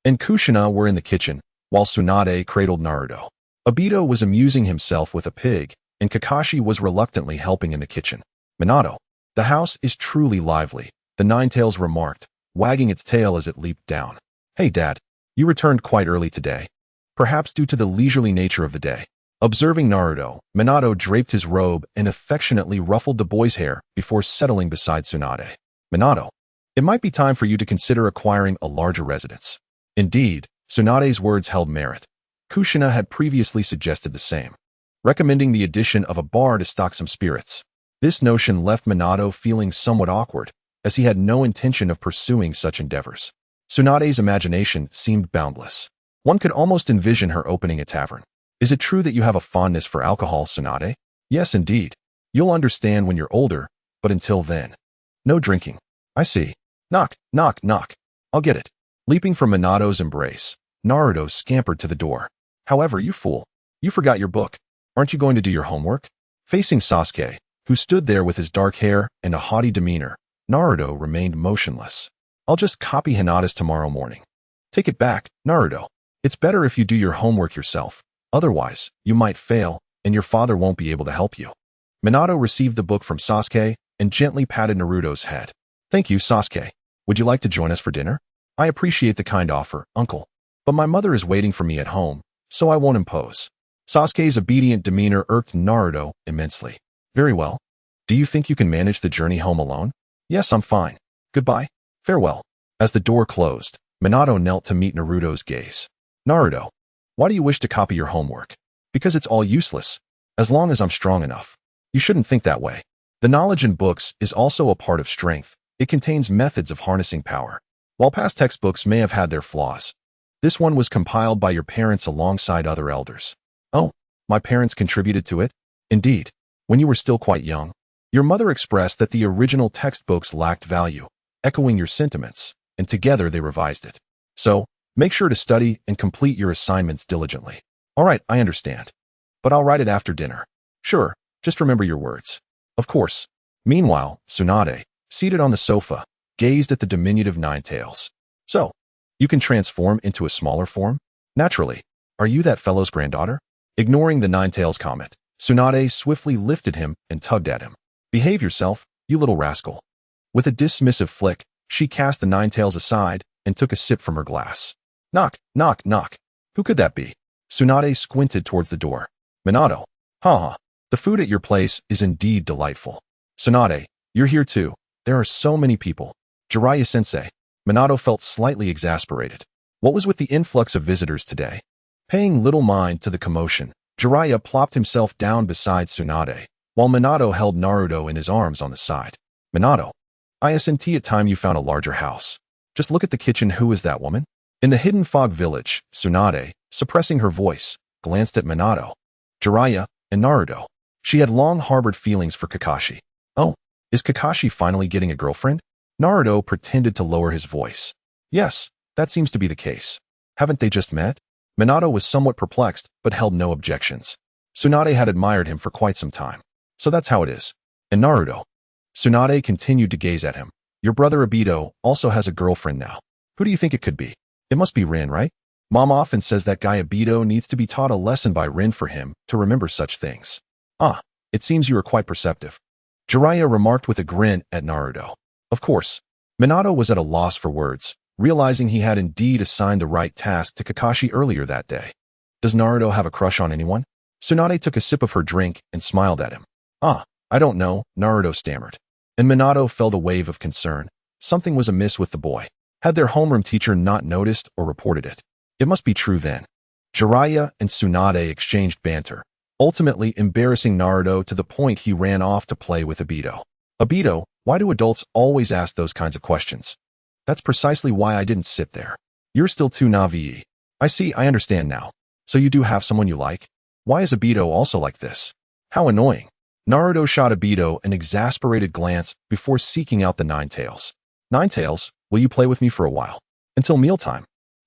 and Kushina were in the kitchen, while Tsunade cradled Naruto. Aido was amusing himself with a pig, and Kakashi was reluctantly helping in the kitchen. Minato, the house is truly lively, the Ninetales remarked, wagging its tail as it leaped down. Hey Dad, you returned quite early today. Perhaps due to the leisurely nature of the day. Observing Naruto, Minato draped his robe and affectionately ruffled the boy's hair before settling beside Tsunade. Minato, it might be time for you to consider acquiring a larger residence. Indeed, Tsunade's words held merit. Kushina had previously suggested the same, recommending the addition of a bar to stock some spirits. This notion left Minato feeling somewhat awkward, as he had no intention of pursuing such endeavors. Tsunade's imagination seemed boundless. One could almost envision her opening a tavern. Is it true that you have a fondness for alcohol, Tsunade? Yes, indeed. You'll understand when you're older, but until then. No drinking. I see. Knock, knock, knock. I'll get it. Leaping from Minato's embrace, Naruto scampered to the door. However, you fool. You forgot your book. Aren't you going to do your homework? Facing Sasuke, who stood there with his dark hair and a haughty demeanor, Naruto remained motionless. I'll just copy Hinata's tomorrow morning. Take it back, Naruto. It's better if you do your homework yourself. Otherwise, you might fail, and your father won't be able to help you. Minato received the book from Sasuke and gently patted Naruto's head. Thank you, Sasuke. Would you like to join us for dinner? I appreciate the kind offer, uncle. But my mother is waiting for me at home, so I won't impose. Sasuke's obedient demeanor irked Naruto immensely. Very well. Do you think you can manage the journey home alone? Yes, I'm fine. Goodbye. Farewell. As the door closed, Minato knelt to meet Naruto's gaze. Naruto, why do you wish to copy your homework? Because it's all useless. As long as I'm strong enough. You shouldn't think that way. The knowledge in books is also a part of strength. It contains methods of harnessing power. While past textbooks may have had their flaws, this one was compiled by your parents alongside other elders. Oh, my parents contributed to it? Indeed. When you were still quite young, your mother expressed that the original textbooks lacked value, echoing your sentiments, and together they revised it. So, make sure to study and complete your assignments diligently. All right, I understand. But I'll write it after dinner. Sure, just remember your words. Of course. Meanwhile, Tsunade, seated on the sofa, gazed at the diminutive Ninetales. So, you can transform into a smaller form? Naturally. Are you that fellow's granddaughter? Ignoring the Ninetales comment, Tsunade swiftly lifted him and tugged at him. Behave yourself, you little rascal. With a dismissive flick, she cast the Ninetales aside and took a sip from her glass. Knock, knock, knock. Who could that be? Tsunade squinted towards the door. Minato. Haha. The food at your place is indeed delightful. Tsunade, you're here too. There are so many people. Jiraiya-sensei. Minato felt slightly exasperated. What was with the influx of visitors today? Paying little mind to the commotion, Jiraiya plopped himself down beside Tsunade, while Minato held Naruto in his arms on the side. Minato, isn't it time you found a larger house? Just look at the kitchen. Who is that woman? In the hidden fog village, Tsunade, suppressing her voice, glanced at Minato, Jiraiya, and Naruto. She had long harbored feelings for Kakashi. Oh, is Kakashi finally getting a girlfriend? Naruto pretended to lower his voice. Yes, that seems to be the case. Haven't they just met? Minato was somewhat perplexed, but held no objections. Tsunade had admired him for quite some time. So that's how it is. And Naruto. Tsunade continued to gaze at him. Your brother Aido also has a girlfriend now. Who do you think it could be? It must be Rin, right? Mom often says that guy Aido needs to be taught a lesson by Rin for him to remember such things. Ah, it seems you are quite perceptive. Jiraiya remarked with a grin at Naruto. Of course, Minato was at a loss for words, realizing he had indeed assigned the right task to Kakashi earlier that day. Does Naruto have a crush on anyone? Tsunade took a sip of her drink and smiled at him. Ah, I don't know, Naruto stammered. And Minato felt a wave of concern. Something was amiss with the boy. Had their homeroom teacher not noticed or reported it? It must be true then. Jiraiya and Tsunade exchanged banter, ultimately embarrassing Naruto to the point he ran off to play with Aido. Aido, why do adults always ask those kinds of questions? That's precisely why I didn't sit there. You're still too naive. I see, I understand now. So you do have someone you like? Why is Aido also like this? How annoying. Naruto shot Aido an exasperated glance before seeking out the Ninetales. Ninetales, will you play with me for a while? Until mealtime.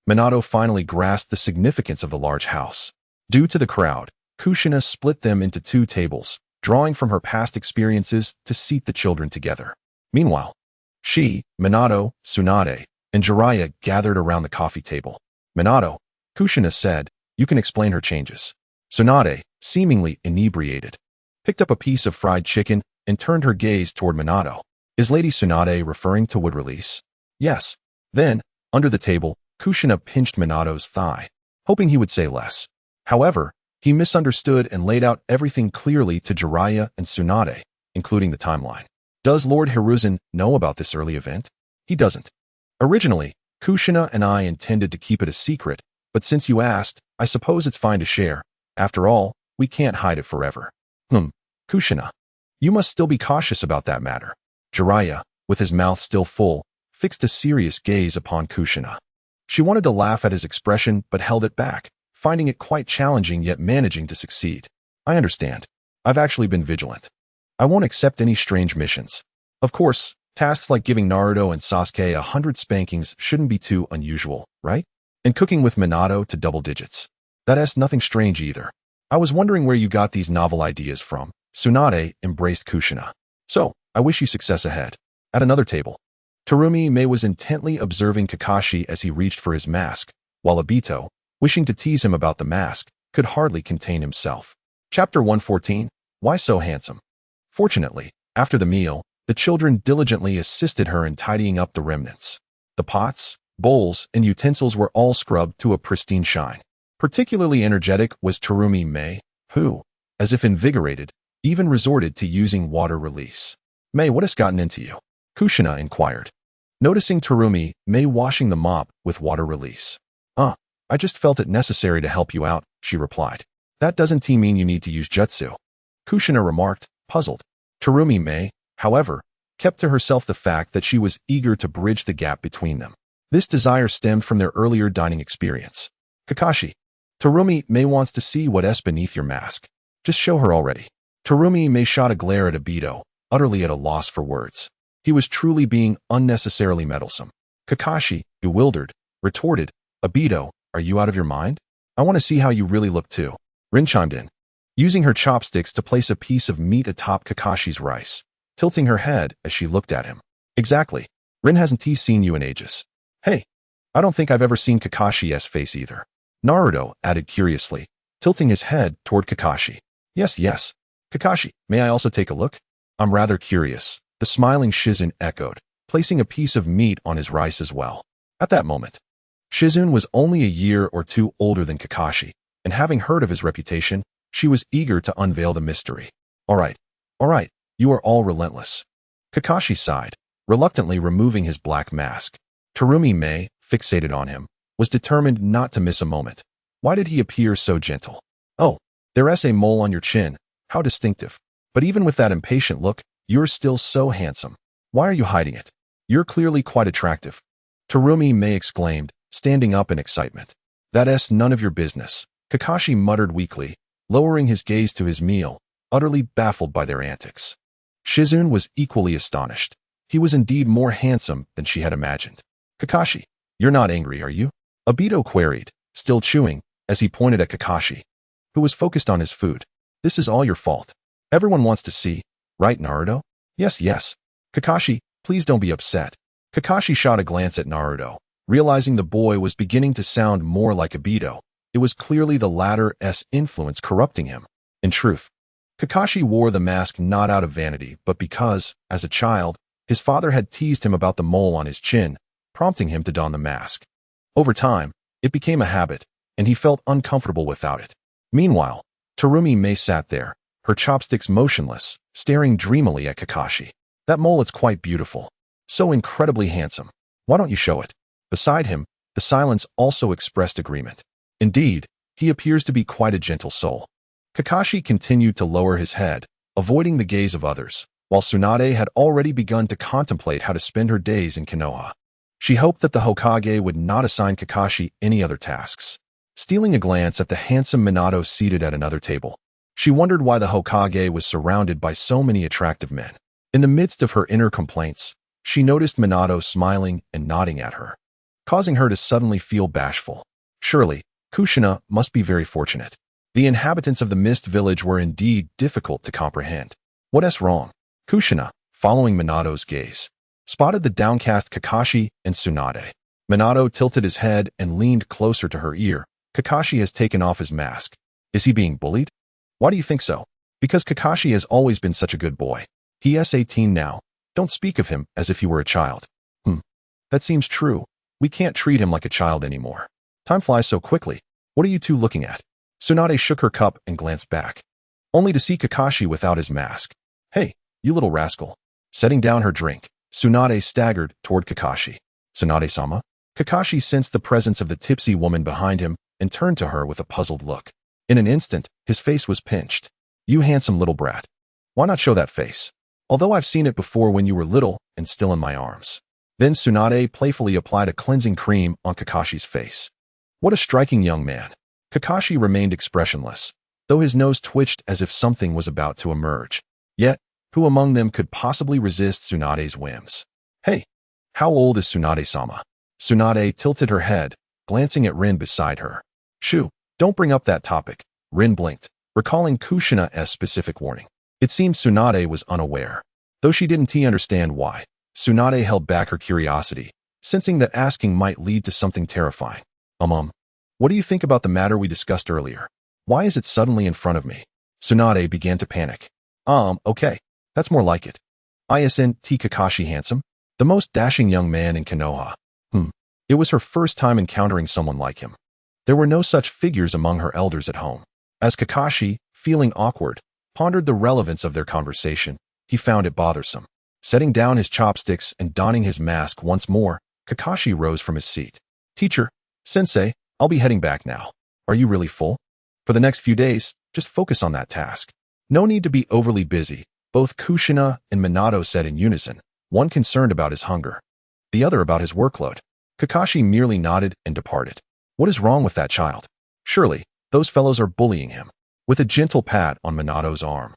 Minato finally grasped the significance of the large house. Due to the crowd, Kushina split them into 2 tables, drawing from her past experiences to seat the children together. Meanwhile, she, Minato, Tsunade, and Jiraiya gathered around the coffee table. Minato, Kushina said, you can explain her changes. Tsunade, seemingly inebriated, picked up a piece of fried chicken and turned her gaze toward Minato. Is Lady Tsunade referring to wood release? Yes. Then, under the table, Kushina pinched Minato's thigh, hoping he would say less. However, he misunderstood and laid out everything clearly to Jiraiya and Tsunade, including the timeline. Does Lord Hiruzen know about this early event? He doesn't. Originally, Kushina and I intended to keep it a secret, but since you asked, I suppose it's fine to share. After all, we can't hide it forever. Kushina. You must still be cautious about that matter. Jiraiya, with his mouth still full, fixed a serious gaze upon Kushina. She wanted to laugh at his expression but held it back, finding it quite challenging yet managing to succeed. I understand. I've actually been vigilant. I won't accept any strange missions. Of course, tasks like giving Naruto and Sasuke 100 spankings shouldn't be too unusual, right? And cooking with Minato to double digits. That's nothing strange either. I was wondering where you got these novel ideas from. Tsunade embraced Kushina. So, I wish you success ahead. At another table, Terumi Mei was intently observing Kakashi as he reached for his mask, while Obito, wishing to tease him about the mask, could hardly contain himself. Chapter 114, Why So Handsome? Fortunately, after the meal, the children diligently assisted her in tidying up the remnants. The pots, bowls, and utensils were all scrubbed to a pristine shine. Particularly energetic was Terumi Mei, who, as if invigorated, even resorted to using water release. May, what has gotten into you? Kushina inquired, noticing Terumi May washing the mop with water release. I just felt it necessary to help you out, she replied. That doesn't mean you need to use jutsu, Kushina remarked, puzzled. Terumi May, however, kept to herself the fact that she was eager to bridge the gap between them. This desire stemmed from their earlier dining experience. Kakashi, Terumi May wants to see what's beneath your mask. Just show her already. Terumi May shot a glare at Aido, utterly at a loss for words. He was truly being unnecessarily meddlesome. Kakashi, bewildered, retorted, Aido, are you out of your mind? I want to see how you really look too. Rin chimed in, using her chopsticks to place a piece of meat atop Kakashi's rice, tilting her head as she looked at him. Exactly. Rin hasn't seen you in ages. Hey, I don't think I've ever seen Kakashi's face either. Naruto added curiously, tilting his head toward Kakashi. Yes. Kakashi, may I also take a look? I'm rather curious, the smiling Shizune echoed, placing a piece of meat on his rice as well. At that moment, Shizune was only a year or two older than Kakashi, and having heard of his reputation, she was eager to unveil the mystery. All right, you are all relentless. Kakashi sighed, reluctantly removing his black mask. Terumi May, fixated on him, was determined not to miss a moment. Why did he appear so gentle? Oh, there's a mole on your chin. How distinctive. But even with that impatient look, you're still so handsome. Why are you hiding it? You're clearly quite attractive. Terumi May exclaimed, standing up in excitement. That's none of your business, Kakashi muttered weakly, lowering his gaze to his meal, utterly baffled by their antics. Shizune was equally astonished. He was indeed more handsome than she had imagined. Kakashi, you're not angry, are you? Aido queried, still chewing, as he pointed at Kakashi, who was focused on his food. This is all your fault. Everyone wants to see, right, Naruto? Yes. Kakashi, please don't be upset. Kakashi shot a glance at Naruto, realizing the boy was beginning to sound more like Aido. It was clearly the latter's influence corrupting him. In truth, Kakashi wore the mask not out of vanity, but because, as a child, his father had teased him about the mole on his chin, prompting him to don the mask. Over time, it became a habit, and he felt uncomfortable without it. Meanwhile, Terumi May sat there, her chopsticks motionless, staring dreamily at Kakashi. That mole is quite beautiful. So incredibly handsome. Why don't you show it? Beside him, the silence also expressed agreement. Indeed, he appears to be quite a gentle soul. Kakashi continued to lower his head, avoiding the gaze of others, while Tsunade had already begun to contemplate how to spend her days in Konoha. She hoped that the Hokage would not assign Kakashi any other tasks. Stealing a glance at the handsome Minato seated at another table, she wondered why the Hokage was surrounded by so many attractive men. In the midst of her inner complaints, she noticed Minato smiling and nodding at her, causing her to suddenly feel bashful. Surely, Kushina must be very fortunate. The inhabitants of the Mist Village were indeed difficult to comprehend. What's wrong? Kushina, following Minato's gaze, spotted the downcast Kakashi and Tsunade. Minato tilted his head and leaned closer to her ear. Kakashi has taken off his mask. Is he being bullied? Why do you think so? Because Kakashi has always been such a good boy. He's 18 now. Don't speak of him as if he were a child. That seems true. We can't treat him like a child anymore. Time flies so quickly. What are you two looking at? Tsunade shook her cup and glanced back, only to see Kakashi without his mask. Hey, you little rascal. Setting down her drink, Tsunade staggered toward Kakashi. Tsunade-sama? Kakashi sensed the presence of the tipsy woman behind him and turned to her with a puzzled look. In an instant, his face was pinched. You handsome little brat. Why not show that face? Although I've seen it before when you were little and still in my arms. Then Tsunade playfully applied a cleansing cream on Kakashi's face. What a striking young man. Kakashi remained expressionless, though his nose twitched as if something was about to emerge. Yet, who among them could possibly resist Tsunade's whims? Hey, how old is Tsunade-sama? Tsunade tilted her head, glancing at Rin beside her. Shoo, don't bring up that topic. Rin blinked, recalling Kushina's specific warning. It seemed Tsunade was unaware. Though she didn't understand why, Tsunade held back her curiosity, sensing that asking might lead to something terrifying. What do you think about the matter we discussed earlier? Why is it suddenly in front of me? Tsunade began to panic. Okay. That's more like it. Isn't Kakashi handsome? The most dashing young man in Konoha. It was her first time encountering someone like him. There were no such figures among her elders at home. As Kakashi, feeling awkward, pondered the relevance of their conversation. He found it bothersome. Setting down his chopsticks and donning his mask once more, Kakashi rose from his seat. Teacher, Sensei, I'll be heading back now. Are you really full? For the next few days, just focus on that task. No need to be overly busy, both Kushina and Minato said in unison, one concerned about his hunger, the other about his workload. Kakashi merely nodded and departed. What is wrong with that child? Surely, those fellows are bullying him. With a gentle pat on Minato's arm,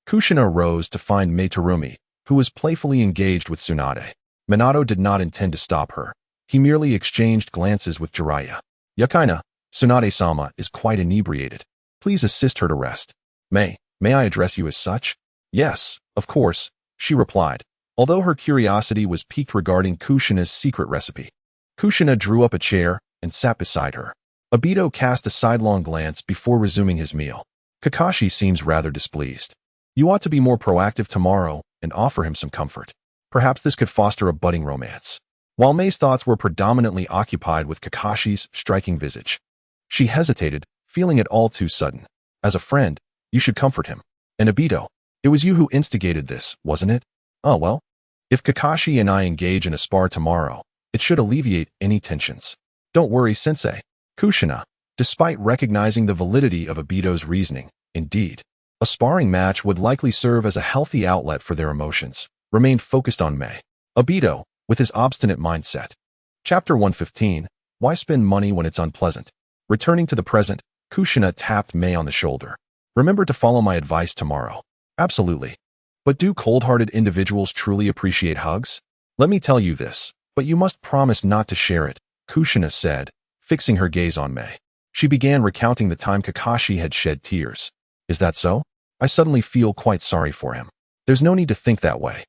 Kushina rose to find Meitarumi, who was playfully engaged with Tsunade. Minato did not intend to stop her. He merely exchanged glances with Jiraiya. Yakina, Tsunade-sama is quite inebriated. Please assist her to rest. May I address you as such? Yes, of course, she replied, although her curiosity was piqued regarding Kushina's secret recipe. Kushina drew up a chair and sat beside her. Aido cast a sidelong glance before resuming his meal. Kakashi seems rather displeased. You ought to be more proactive tomorrow and offer him some comfort. Perhaps this could foster a budding romance. While Mei's thoughts were predominantly occupied with Kakashi's striking visage, she hesitated, feeling it all too sudden. As a friend, you should comfort him. And Aido, it was you who instigated this, wasn't it? Oh well. If Kakashi and I engage in a spar tomorrow, it should alleviate any tensions. Don't worry, Sensei. Kushina, despite recognizing the validity of Aido's reasoning, indeed, a sparring match would likely serve as a healthy outlet for their emotions, remained focused on Mei. Aido, with his obstinate mindset. Chapter 115, Why Spend Money When It's Unpleasant? Returning to the present, Kushina tapped Mei on the shoulder. Remember to follow my advice tomorrow. Absolutely. But do cold-hearted individuals truly appreciate hugs? Let me tell you this, but you must promise not to share it, Kushina said, fixing her gaze on Mei. She began recounting the time Kakashi had shed tears. Is that so? I suddenly feel quite sorry for him. There's no need to think that way.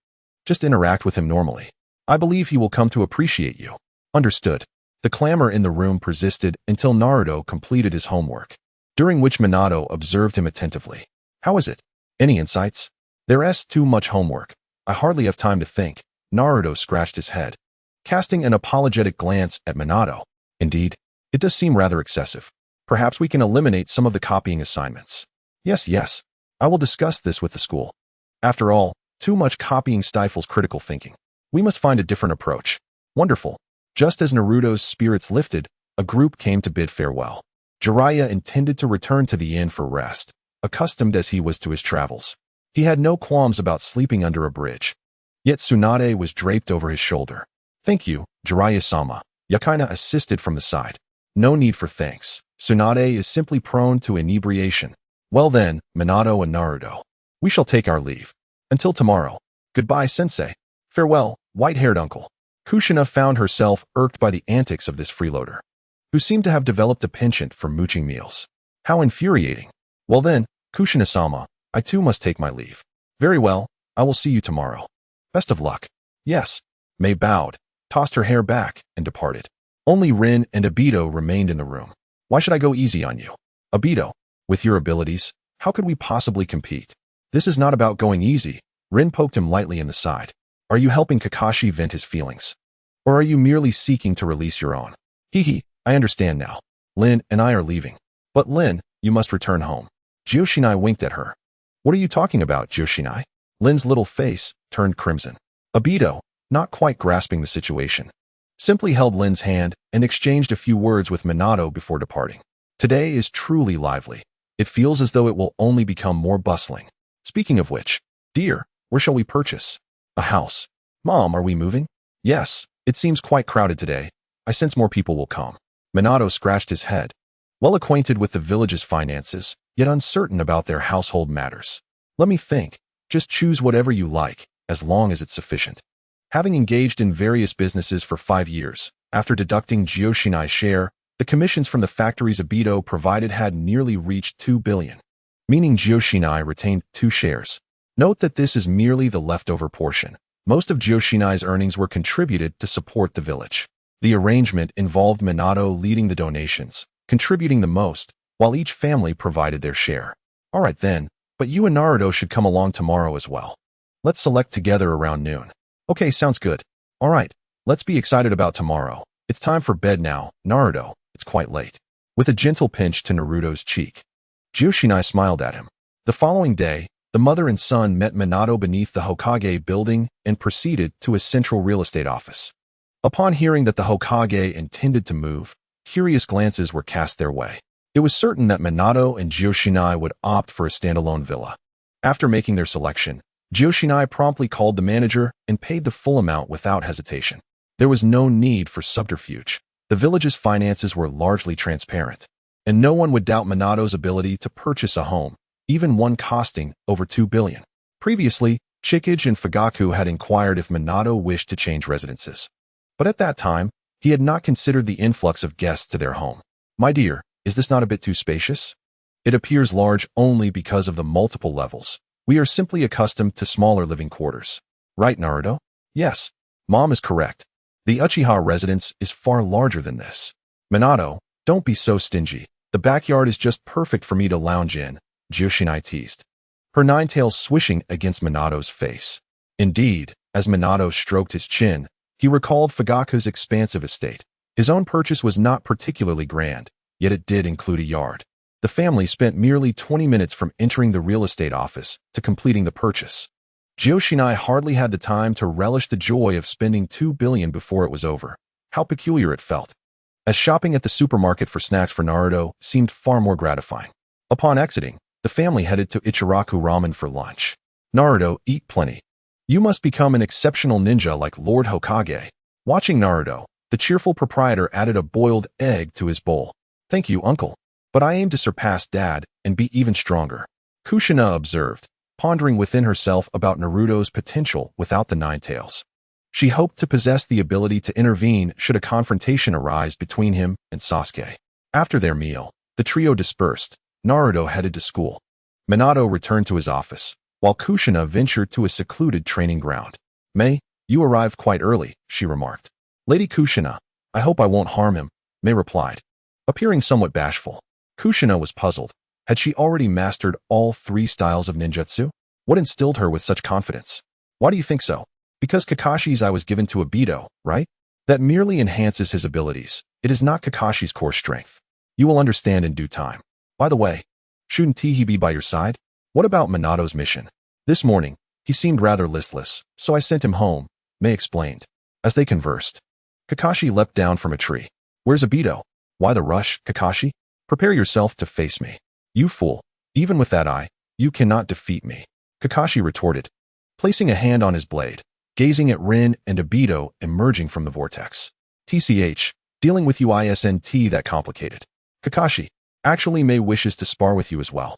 Just interact with him normally. I believe he will come to appreciate you. Understood. The clamor in the room persisted until Naruto completed his homework, during which Minato observed him attentively. How is it? Any insights? There's too much homework. I hardly have time to think. Naruto scratched his head, casting an apologetic glance at Minato. Indeed, it does seem rather excessive. Perhaps we can eliminate some of the copying assignments. Yes. I will discuss this with the school. After all, too much copying stifles critical thinking. We must find a different approach. Wonderful. Just as Naruto's spirits lifted, a group came to bid farewell. Jiraiya intended to return to the inn for rest, accustomed as he was to his travels. He had no qualms about sleeping under a bridge. Yet Tsunade was draped over his shoulder. Thank you, Jiraiya-sama. Yakina assisted from the side. No need for thanks. Tsunade is simply prone to inebriation. Well then, Minato and Naruto. We shall take our leave. Until tomorrow. Goodbye, Sensei. Farewell, white-haired uncle. Kushina found herself irked by the antics of this freeloader, who seemed to have developed a penchant for mooching meals. How infuriating. Well then, Kushina-sama, I too must take my leave. Very well, I will see you tomorrow. Best of luck. Yes. Mei bowed, tossed her hair back, and departed. Only Rin and Aido remained in the room. Why should I go easy on you? Aido, with your abilities, how could we possibly compete? This is not about going easy. Rin poked him lightly in the side. Are you helping Kakashi vent his feelings? Or are you merely seeking to release your own? I understand now. Lin and I are leaving. But Lin, you must return home. Joshinai winked at her. What are you talking about, Joshinai? Lin's little face turned crimson. Aido, not quite grasping the situation, simply held Lin's hand and exchanged a few words with Minato before departing. Today is truly lively. It feels as though it will only become more bustling. Speaking of which, dear, where shall we purchase? A house. Mom, are we moving? Yes, it seems quite crowded today. I sense more people will come. Minato scratched his head. Well acquainted with the village's finances, yet uncertain about their household matters. Let me think. Just choose whatever you like, as long as it's sufficient. Having engaged in various businesses for 5 years, after deducting Joshinai's share, the commissions from the factories Aido provided had nearly reached 2 billion, meaning Joshinai retained 2 shares. Note that this is merely the leftover portion. Most of Joshinai's earnings were contributed to support the village. The arrangement involved Minato leading the donations, contributing the most, while each family provided their share. Alright then, but you and Naruto should come along tomorrow as well. Let's select together around noon. Okay, sounds good. Alright, let's be excited about tomorrow. It's time for bed now, Naruto, it's quite late. With a gentle pinch to Naruto's cheek, Joshinai smiled at him. The following day, The mother and son met Minato beneath the Hokage building and proceeded to his central real estate office. Upon hearing that the Hokage intended to move, curious glances were cast their way. It was certain that Minato and Joshinai would opt for a standalone villa. After making their selection, Joshinai promptly called the manager and paid the full amount without hesitation. There was no need for subterfuge. The village's finances were largely transparent, and no one would doubt Minato's ability to purchase a home, even one costing over 2 billion. Previously, Chikage and Fugaku had inquired if Minato wished to change residences. But at that time, he had not considered the influx of guests to their home. "My dear, is this not a bit too spacious? It appears large only because of the multiple levels. We are simply accustomed to smaller living quarters. Right, Naruto?" "Yes, Mom is correct. The Uchiha residence is far larger than this." "Minato, don't be so stingy. The backyard is just perfect for me to lounge in," Joshinai teased, her ninetails swishing against Minato's face. Indeed, as Minato stroked his chin, he recalled Fugaku's expansive estate. His own purchase was not particularly grand, yet it did include a yard. The family spent merely 20 minutes from entering the real estate office to completing the purchase. Joshinai hardly had the time to relish the joy of spending 2 billion before it was over. How peculiar it felt. As shopping at the supermarket for snacks for Naruto seemed far more gratifying. Upon exiting, the family headed to Ichiraku Ramen for lunch. "Naruto, eat plenty. You must become an exceptional ninja like Lord Hokage." Watching Naruto, the cheerful proprietor added a boiled egg to his bowl. "Thank you, uncle. But I aim to surpass Dad and be even stronger," Kushina observed, pondering within herself about Naruto's potential without the nine tails. She hoped to possess the ability to intervene should a confrontation arise between him and Sasuke. After their meal, the trio dispersed. Naruto headed to school. Minato returned to his office, while Kushina ventured to a secluded training ground. "Mei, you arrived quite early," she remarked. "Lady Kushina, I hope I won't harm him," Mei replied, appearing somewhat bashful. Kushina was puzzled. Had she already mastered all 3 styles of ninjutsu? What instilled her with such confidence? "Why do you think so?" "Because Kakashi's eye was given to Aido, right? That merely enhances his abilities. It is not Kakashi's core strength. You will understand in due time. By the way, shouldn't he be by your side?" "What about Minato's mission?" "This morning, he seemed rather listless, so I sent him home," Mei explained. As they conversed, Kakashi leapt down from a tree. "Where's Aido?" "Why the rush, Kakashi? Prepare yourself to face me." "You fool. Even with that eye, you cannot defeat me," Kakashi retorted, placing a hand on his blade, gazing at Rin and Aido emerging from the vortex. "TCH, dealing with you isn't that complicated." "Kakashi, actually Mei wishes to spar with you as well."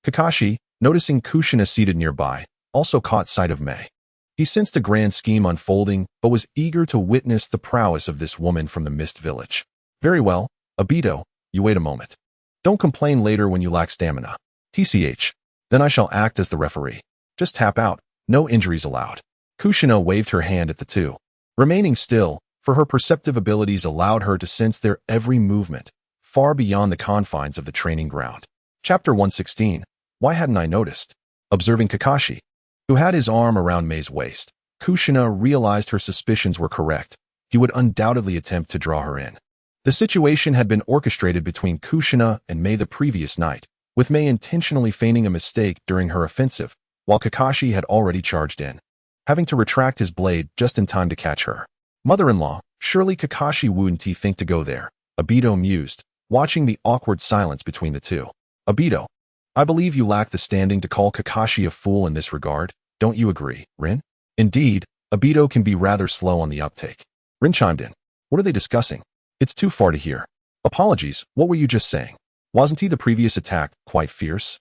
Kakashi, noticing Kushina seated nearby, also caught sight of Mei. He sensed a grand scheme unfolding, but was eager to witness the prowess of this woman from the Mist Village. "Very well, Aido, you wait a moment. Don't complain later when you lack stamina." "TCH, then I shall act as the referee. Just tap out, no injuries allowed." Kushina waved her hand at the two, remaining still, for her perceptive abilities allowed her to sense their every movement, far beyond the confines of the training ground. Chapter 116. Why hadn't I noticed? Observing Kakashi, who had his arm around Mei's waist, Kushina realized her suspicions were correct. He would undoubtedly attempt to draw her in. The situation had been orchestrated between Kushina and Mei the previous night, with Mei intentionally feigning a mistake during her offensive, while Kakashi had already charged in, having to retract his blade just in time to catch her. "Mother-in-law, surely Kakashi wouldn't think to go there," Aido mused, watching the awkward silence between the two. "Aido, I believe you lack the standing to call Kakashi a fool in this regard, don't you agree, Rin?" Indeed, Aido can be rather slow on the uptake. Rin chimed in. "What are they discussing? It's too far to hear." "Apologies, what were you just saying? Wasn't the previous attack quite fierce?"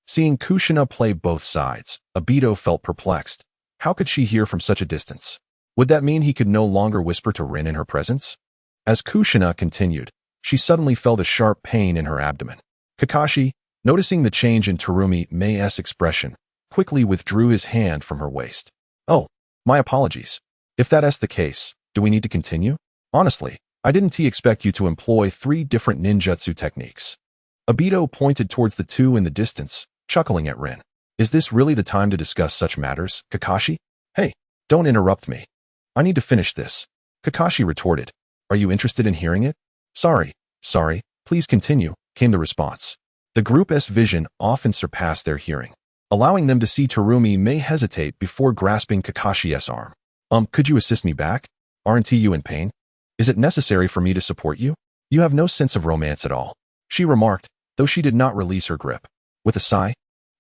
Seeing Kushina play both sides, Aido felt perplexed. How could she hear from such a distance? Would that mean he could no longer whisper to Rin in her presence? As Kushina continued, she suddenly felt a sharp pain in her abdomen. Kakashi, noticing the change in Terumi Mei's expression, quickly withdrew his hand from her waist. "Oh, my apologies. If that's the case, do we need to continue? Honestly, I didn't expect you to employ 3 different ninjutsu techniques." Aido pointed towards the two in the distance, chuckling at Rin. "Is this really the time to discuss such matters, Kakashi? Hey, don't interrupt me. I need to finish this." Kakashi retorted. "Are you interested in hearing it?" Sorry, please continue," came the response. The group's vision often surpassed their hearing. allowing them to see Terumi may hesitate before grasping Kakashi's arm. Could you assist me back? Aren't you in pain? Is it necessary for me to support you? You have no sense of romance at all, she remarked, though she did not release her grip. With a sigh,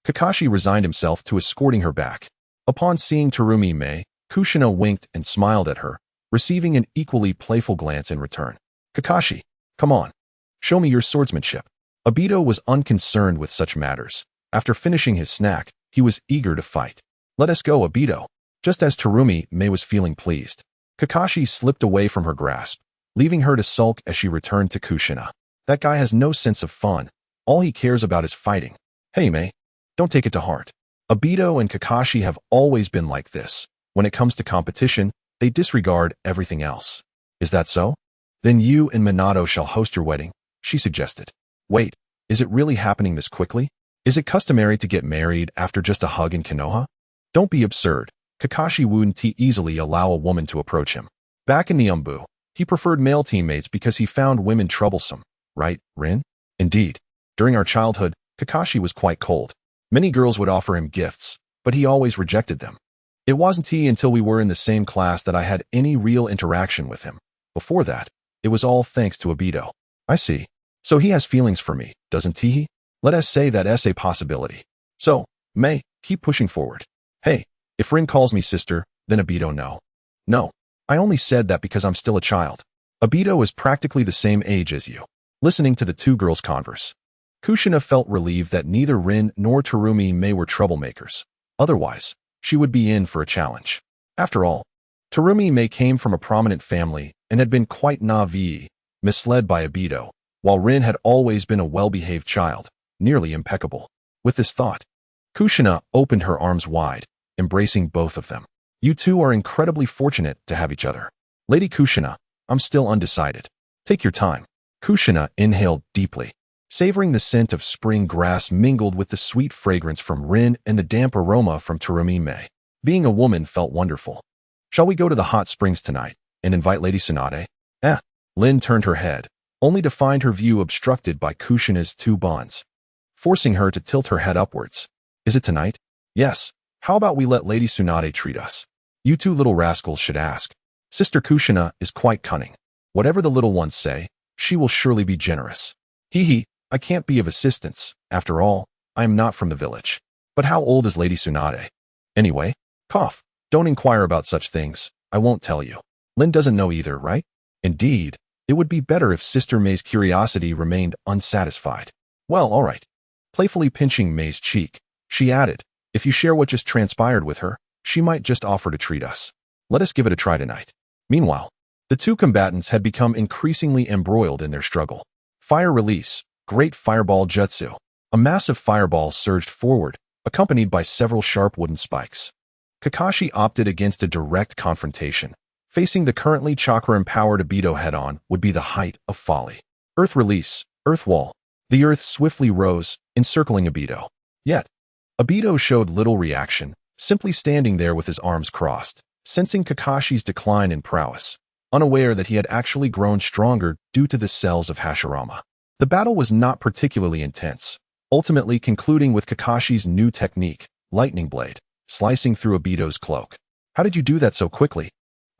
Kakashi resigned himself to escorting her back. Upon seeing Terumi Mei, Kushina winked and smiled at her, receiving an equally playful glance in return. Kakashi, come on. Show me your swordsmanship. Aido was unconcerned with such matters. After finishing his snack, he was eager to fight. Let us go, Aido. Just as Terumi Mei was feeling pleased, Kakashi slipped away from her grasp, leaving her to sulk as she returned to Kushina. That guy has no sense of fun. All he cares about is fighting. Hey, Mei. Don't take it to heart. Aido and Kakashi have always been like this. When it comes to competition, they disregard everything else. Is that so? Then you and Minato shall host your wedding, she suggested. Wait, is it really happening this quickly? Is it customary to get married after just a hug in Konoha? Don't be absurd. Kakashi wouldn't easily allow a woman to approach him. Back in the Umbu, he preferred male teammates because he found women troublesome. Right, Rin? Indeed. During our childhood, Kakashi was quite cold. Many girls would offer him gifts, but he always rejected them. It wasn't until we were in the same class that I had any real interaction with him. Before that, it was all thanks to Aido. I see. So he has feelings for me, doesn't he? Let us say that's a possibility. So, Mei, keep pushing forward. Hey, if Rin calls me sister, then Aido no. No, I only said that because I'm still a child. Aido is practically the same age as you. Listening to the two girls converse, Kushina felt relieved that neither Rin nor Terumi Mei were troublemakers. Otherwise, she would be in for a challenge. After all, Terumi Mei came from a prominent family and had been quite naive, misled by Aido, while Rin had always been a well-behaved child, nearly impeccable. With this thought, Kushina opened her arms wide, embracing both of them. You two are incredibly fortunate to have each other. Lady Kushina, I'm still undecided. Take your time. Kushina inhaled deeply, savoring the scent of spring grass mingled with the sweet fragrance from Rin and the damp aroma from Terumi Mei. Being a woman felt wonderful. Shall we go to the hot springs tonight and invite Lady Tsunade? Lin turned her head, only to find her view obstructed by Kushina's two bonds, forcing her to tilt her head upwards. Is it tonight? Yes. How about we let Lady Tsunade treat us? You two little rascals should ask. Sister Kushina is quite cunning. Whatever the little ones say, she will surely be generous. Hee, I can't be of assistance. After all, I am not from the village. But how old is Lady Tsunade? Anyway, cough. Don't inquire about such things. I won't tell you. Lin doesn't know either, right? Indeed, it would be better if Sister Mei's curiosity remained unsatisfied. Well, all right. Playfully pinching Mei's cheek, she added, if you share what just transpired with her, she might just offer to treat us. Let us give it a try tonight. Meanwhile, the two combatants had become increasingly embroiled in their struggle. Fire release, great fireball jutsu. A massive fireball surged forward, accompanied by several sharp wooden spikes. Kakashi opted against a direct confrontation. Facing the currently chakra-empowered Aido head-on would be the height of folly. Earth release, earth wall. The earth swiftly rose, encircling Aido. Yet, Aido showed little reaction, simply standing there with his arms crossed, sensing Kakashi's decline in prowess, unaware that he had actually grown stronger due to the cells of Hashirama. The battle was not particularly intense, ultimately concluding with Kakashi's new technique, Lightning Blade, slicing through Aido's cloak. How did you do that so quickly?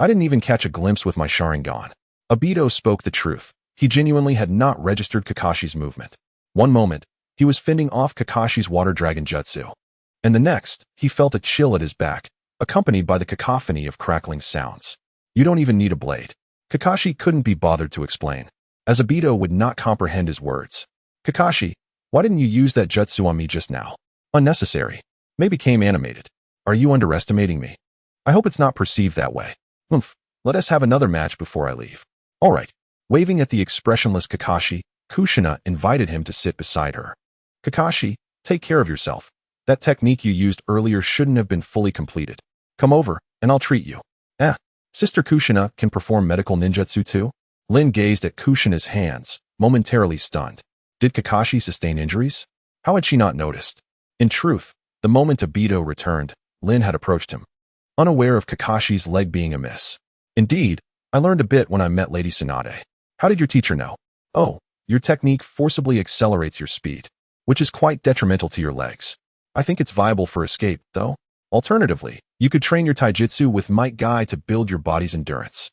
I didn't even catch a glimpse with my Sharingan. Aido spoke the truth. He genuinely had not registered Kakashi's movement. One moment, he was fending off Kakashi's water dragon jutsu. And the next, he felt a chill at his back, accompanied by the cacophony of crackling sounds. You don't even need a blade. Kakashi couldn't be bothered to explain, as Aido would not comprehend his words. Kakashi, why didn't you use that jutsu on me just now? Unnecessary. May became animated. Are you underestimating me? I hope it's not perceived that way. Let us have another match before I leave. All right. Waving at the expressionless Kakashi, Kushina invited him to sit beside her. Kakashi, take care of yourself. That technique you used earlier shouldn't have been fully completed. Come over, and I'll treat you. Sister Kushina can perform medical ninjutsu too? Lin gazed at Kushina's hands, momentarily stunned. Did Kakashi sustain injuries? How had she not noticed? In truth, the moment Aido returned, Lin had approached him, unaware of Kakashi's leg being amiss. Indeed, I learned a bit when I met Lady Tsunade. How did your teacher know? Oh, your technique forcibly accelerates your speed, which is quite detrimental to your legs. I think it's viable for escape, though. Alternatively, you could train your taijutsu with Might Guy to build your body's endurance.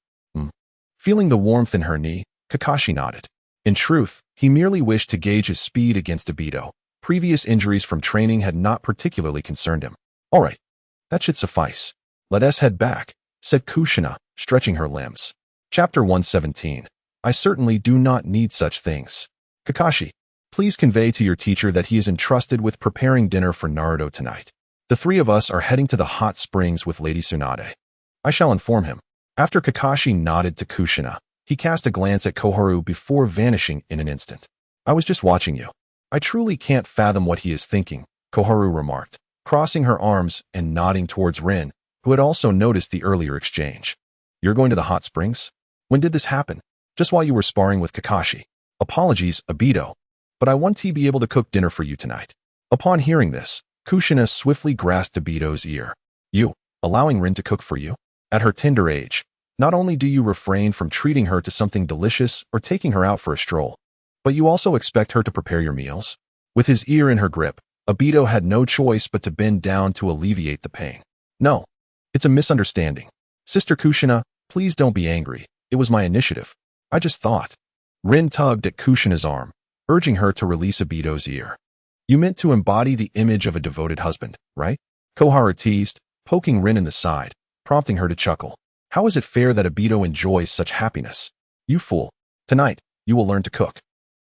Feeling the warmth in her knee, Kakashi nodded. In truth, he merely wished to gauge his speed against Aido. Previous injuries from training had not particularly concerned him. All right, that should suffice. Let us head back, said Kushina, stretching her limbs. Chapter 117. I certainly do not need such things. Kakashi, please convey to your teacher that he is entrusted with preparing dinner for Naruto tonight. The three of us are heading to the hot springs with Lady Tsunade. I shall inform him. After Kakashi nodded to Kushina, he cast a glance at Koharu before vanishing in an instant. I was just watching you. I truly can't fathom what he is thinking, Koharu remarked, crossing her arms and nodding towards Rin, who had also noticed the earlier exchange. You're going to the hot springs? When did this happen? Just while you were sparring with Kakashi. Apologies, Aido, but I want to be able to cook dinner for you tonight. Upon hearing this, Kushina swiftly grasped Aido's ear. You, allowing Rin to cook for you? At her tender age, not only do you refrain from treating her to something delicious or taking her out for a stroll, but you also expect her to prepare your meals? With his ear in her grip, Aido had no choice but to bend down to alleviate the pain. No, it's a misunderstanding. Sister Kushina, please don't be angry. It was my initiative. I just thought. Rin tugged at Kushina's arm, urging her to release Aido's ear. You meant to embody the image of a devoted husband, right? Koharu teased, poking Rin in the side, prompting her to chuckle. How is it fair that Aido enjoys such happiness? You fool. Tonight, you will learn to cook.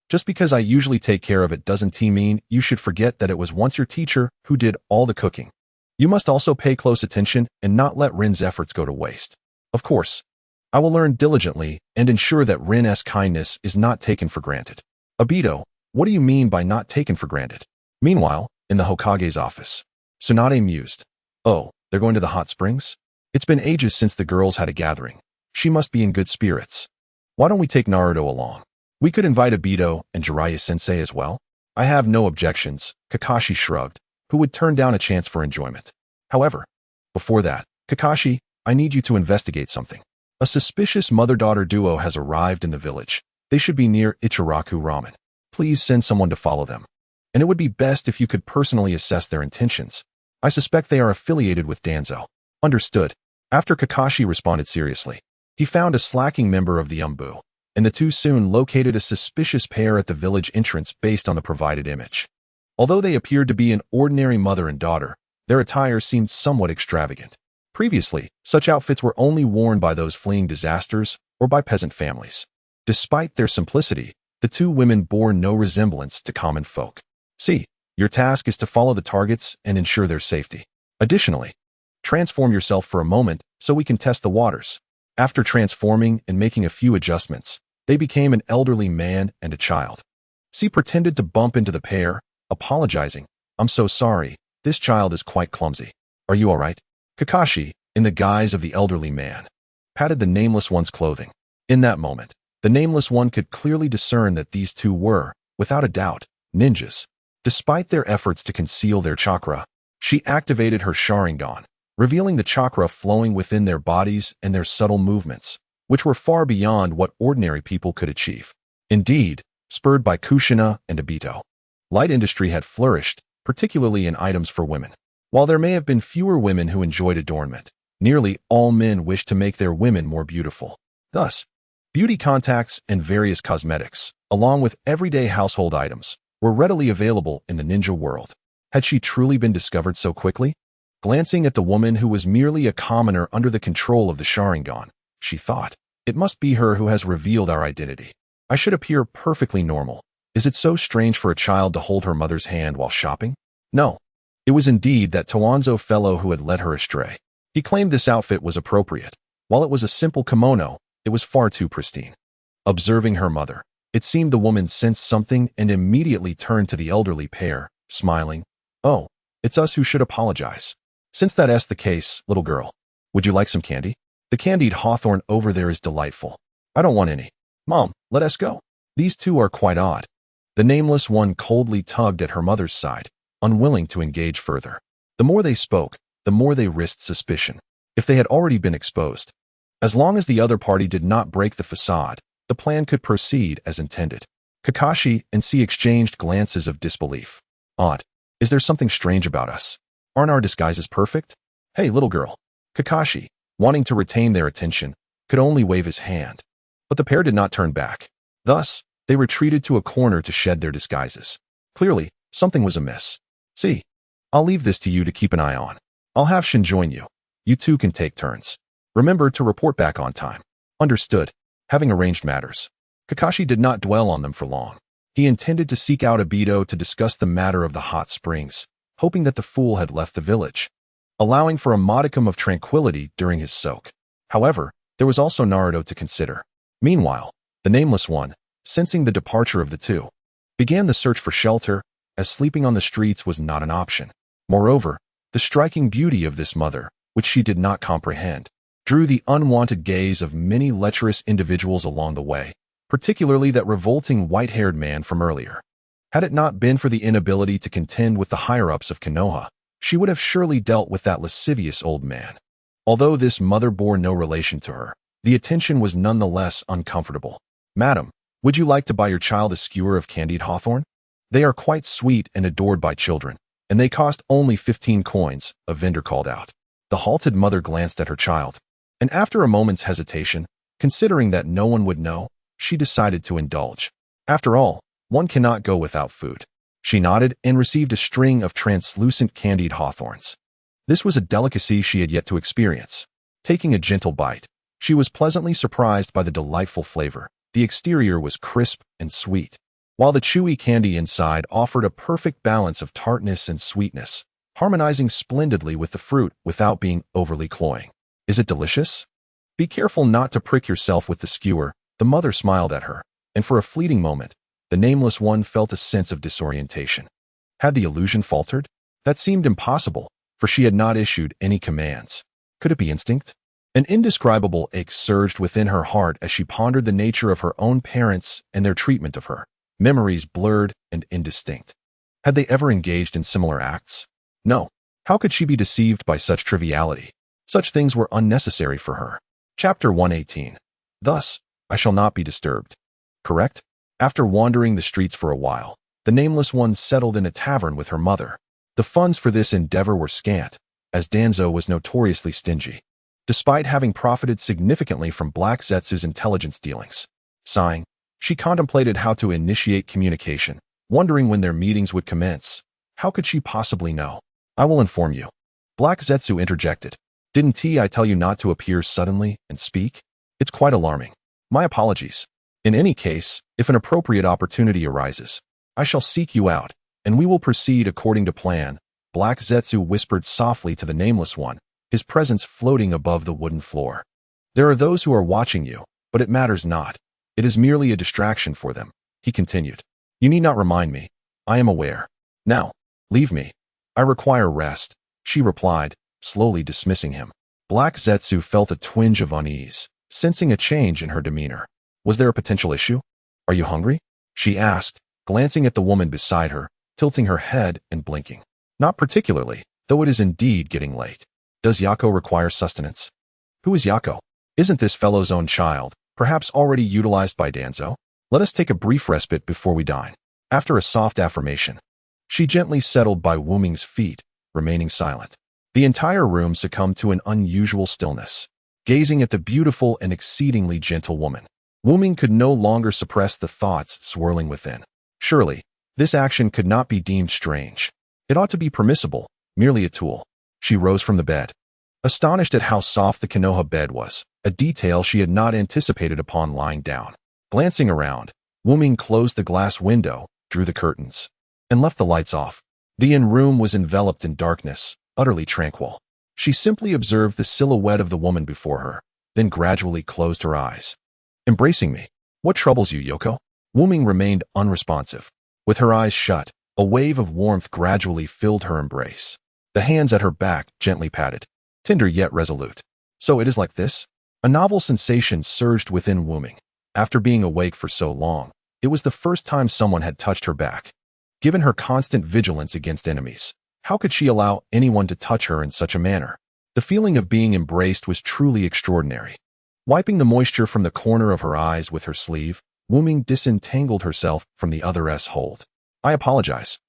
Just because I usually take care of it doesn't mean you should forget that it was once your teacher who did all the cooking. You must also pay close attention and not let Rin's efforts go to waste. Of course, I will learn diligently and ensure that Rin's kindness is not taken for granted. Aido, what do you mean by not taken for granted? Meanwhile, in the Hokage's office, Tsunade mused. Oh, they're going to the hot springs? It's been ages since the girls had a gathering. She must be in good spirits. Why don't we take Naruto along? We could invite Aido and Jiraiya-sensei as well. I have no objections, Kakashi shrugged, who would turn down a chance for enjoyment. However, before that, Kakashi, I need you to investigate something. A suspicious mother-daughter duo has arrived in the village. They should be near Ichiraku Ramen. Please send someone to follow them. And it would be best if you could personally assess their intentions. I suspect they are affiliated with Danzo. Understood. After Kakashi responded seriously, he found a slacking member of the Umbu, and the two soon located a suspicious pair at the village entrance based on the provided image. Although they appeared to be an ordinary mother and daughter, their attire seemed somewhat extravagant. Previously, such outfits were only worn by those fleeing disasters or by peasant families. Despite their simplicity, the two women bore no resemblance to common folk. See, your task is to follow the targets and ensure their safety. Additionally, transform yourself for a moment so we can test the waters. After transforming and making a few adjustments, they became an elderly man and a child. C pretended to bump into the pair, apologizing. I'm so sorry, this child is quite clumsy. Are you all right? Kakashi, in the guise of the elderly man, patted the nameless one's clothing. In that moment, the nameless one could clearly discern that these two were, without a doubt, ninjas. Despite their efforts to conceal their chakra, she activated her Sharingan, revealing the chakra flowing within their bodies and their subtle movements, which were far beyond what ordinary people could achieve. Indeed, spurred by Kushina and Aido, light industry had flourished, particularly in items for women. While there may have been fewer women who enjoyed adornment, nearly all men wished to make their women more beautiful. Thus, beauty contacts and various cosmetics, along with everyday household items, were readily available in the ninja world. Had she truly been discovered so quickly? Glancing at the woman who was merely a commoner under the control of the Sharingan, she thought, it must be her who has revealed our identity. I should appear perfectly normal. Is it so strange for a child to hold her mother's hand while shopping? No. It was indeed that Toanzo fellow who had led her astray. He claimed this outfit was appropriate. While it was a simple kimono, it was far too pristine. Observing her mother, it seemed the woman sensed something and immediately turned to the elderly pair, smiling. Oh, it's us who should apologize. Since that's the case, little girl, would you like some candy? The candied hawthorn over there is delightful. I don't want any. Mom, let us go. These two are quite odd. The nameless one coldly tugged at her mother's side, unwilling to engage further. The more they spoke, the more they risked suspicion, if they had already been exposed. As long as the other party did not break the facade, the plan could proceed as intended. Kakashi and C exchanged glances of disbelief. Odd. Is there something strange about us? Aren't our disguises perfect? Hey, little girl. Kakashi, wanting to retain their attention, could only wave his hand. But the pair did not turn back. Thus, they retreated to a corner to shed their disguises. Clearly, something was amiss. See, I'll leave this to you to keep an eye on. I'll have Shin join you. You two can take turns. Remember to report back on time. Understood. Having arranged matters, Kakashi did not dwell on them for long. He intended to seek out Aido to discuss the matter of the hot springs, hoping that the fool had left the village, allowing for a modicum of tranquility during his soak. However, there was also Naruto to consider. Meanwhile, the Nameless One, sensing the departure of the two, began the search for shelter, as sleeping on the streets was not an option. Moreover, the striking beauty of this mother, which she did not comprehend, drew the unwanted gaze of many lecherous individuals along the way, particularly that revolting white-haired man from earlier. Had it not been for the inability to contend with the higher-ups of Konoha, she would have surely dealt with that lascivious old man. Although this mother bore no relation to her, the attention was nonetheless uncomfortable. Madam, would you like to buy your child a skewer of candied hawthorn? They are quite sweet and adored by children, and they cost only 15 coins, a vendor called out. The halted mother glanced at her child, and after a moment's hesitation, considering that no one would know, she decided to indulge. After all, one cannot go without food. She nodded and received a string of translucent candied hawthorns. This was a delicacy she had yet to experience. Taking a gentle bite, she was pleasantly surprised by the delightful flavor. The exterior was crisp and sweet, while the chewy candy inside offered a perfect balance of tartness and sweetness, harmonizing splendidly with the fruit without being overly cloying. Is it delicious? Be careful not to prick yourself with the skewer, the mother smiled at her, and for a fleeting moment, the Nameless One felt a sense of disorientation. Had the illusion faltered? That seemed impossible, for she had not issued any commands. Could it be instinct? An indescribable ache surged within her heart as she pondered the nature of her own parents and their treatment of her, memories blurred and indistinct. Had they ever engaged in similar acts? No. How could she be deceived by such triviality? Such things were unnecessary for her. Chapter 118. Thus, I shall not be disturbed. Correct? After wandering the streets for a while, the Nameless One settled in a tavern with her mother. The funds for this endeavor were scant, as Danzo was notoriously stingy, despite having profited significantly from Black Zetsu's intelligence dealings. Sighing, she contemplated how to initiate communication, wondering when their meetings would commence. How could she possibly know? I will inform you. Black Zetsu interjected. Didn't I tell you not to appear suddenly and speak? It's quite alarming. My apologies. In any case, if an appropriate opportunity arises, I shall seek you out, and we will proceed according to plan. Black Zetsu whispered softly to the Nameless One, his presence floating above the wooden floor. There are those who are watching you, but it matters not. It is merely a distraction for them, he continued. You need not remind me. I am aware. Now, leave me. I require rest, she replied, slowly dismissing him. Black Zetsu felt a twinge of unease, sensing a change in her demeanor. Was there a potential issue? Are you hungry? She asked, glancing at the woman beside her, tilting her head and blinking. Not particularly, though it is indeed getting late. Does Yako require sustenance? Who is Yako? Isn't this fellow's own child, perhaps already utilized by Danzo? Let us take a brief respite before we dine. After a soft affirmation, she gently settled by Wuming's feet, remaining silent. The entire room succumbed to an unusual stillness. Gazing at the beautiful and exceedingly gentle woman, Wuming could no longer suppress the thoughts swirling within. Surely, this action could not be deemed strange. It ought to be permissible, merely a tool. She rose from the bed, astonished at how soft the Konoha bed was, a detail she had not anticipated upon lying down. Glancing around, Wuming closed the glass window, drew the curtains, and left the lights off. The in-room was enveloped in darkness, utterly tranquil. She simply observed the silhouette of the woman before her, then gradually closed her eyes. Embracing me. What troubles you, Yoko? Wuming remained unresponsive. With her eyes shut, a wave of warmth gradually filled her embrace. The hands at her back gently patted, tender yet resolute. So it is like this? A novel sensation surged within Wuming. After being awake for so long, it was the first time someone had touched her back. Given her constant vigilance against enemies, how could she allow anyone to touch her in such a manner? The feeling of being embraced was truly extraordinary. Wiping the moisture from the corner of her eyes with her sleeve, Wuming disentangled herself from the other's hold. I apologize.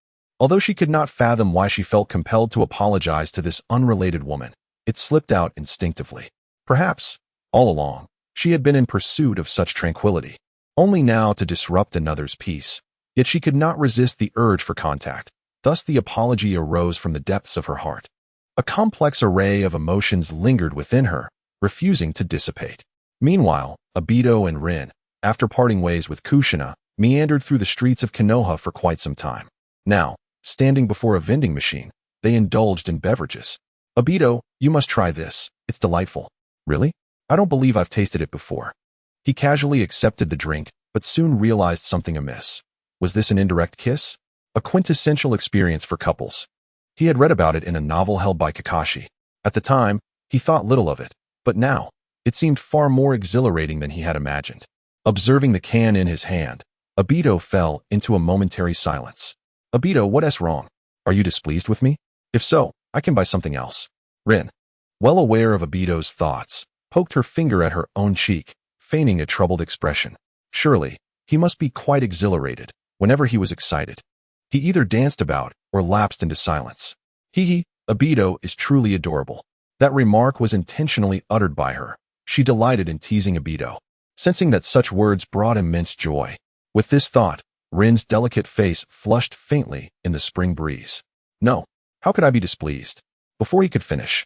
Although she could not fathom why she felt compelled to apologize to this unrelated woman, it slipped out instinctively. Perhaps, all along, she had been in pursuit of such tranquility, only now to disrupt another's peace. Yet she could not resist the urge for contact. Thus the apology arose from the depths of her heart. A complex array of emotions lingered within her, refusing to dissipate. Meanwhile, Aido and Rin, after parting ways with Kushina, meandered through the streets of Konoha for quite some time. Now, standing before a vending machine, they indulged in beverages. Aido, you must try this. It's delightful. Really? I don't believe I've tasted it before. He casually accepted the drink, but soon realized something amiss. Was this an indirect kiss? A quintessential experience for couples. He had read about it in a novel held by Kakashi. At the time, he thought little of it, but now, it seemed far more exhilarating than he had imagined. Observing the can in his hand, Aido fell into a momentary silence. Aido, what's wrong? Are you displeased with me? If so, I can buy something else. Rin, well aware of Aido's thoughts, poked her finger at her own cheek, feigning a troubled expression. Surely, he must be quite exhilarated. Whenever he was excited, he either danced about or lapsed into silence. Aido is truly adorable. That remark was intentionally uttered by her. She delighted in teasing Aido, sensing that such words brought immense joy. With this thought, Rin's delicate face flushed faintly in the spring breeze. No, how could I be displeased? Before he could finish,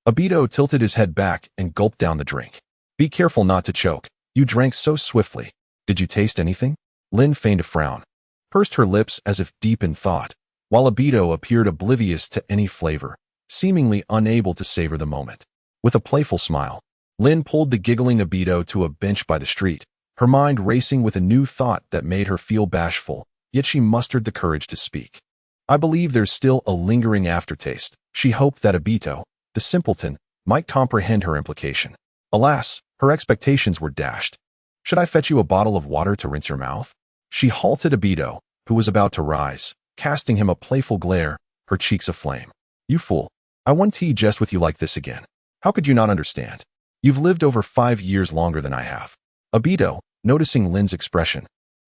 Aido tilted his head back and gulped down the drink. Be careful not to choke. You drank so swiftly. Did you taste anything? Lin feigned a frown, pursed her lips as if deep in thought, while Aido appeared oblivious to any flavor, seemingly unable to savor the moment. With a playful smile, Lin pulled the giggling Aido to a bench by the street, her mind racing with a new thought that made her feel bashful, yet she mustered the courage to speak. I believe there's still a lingering aftertaste. She hoped that Aido, the simpleton, might comprehend her implication. Alas, her expectations were dashed. Should I fetch you a bottle of water to rinse your mouth? She halted Aido, who was about to rise, casting him a playful glare, her cheeks aflame. You fool. I won't jest with you like this again. How could you not understand? You've lived over 5 years longer than I have. Aido, noticing Lin's expression,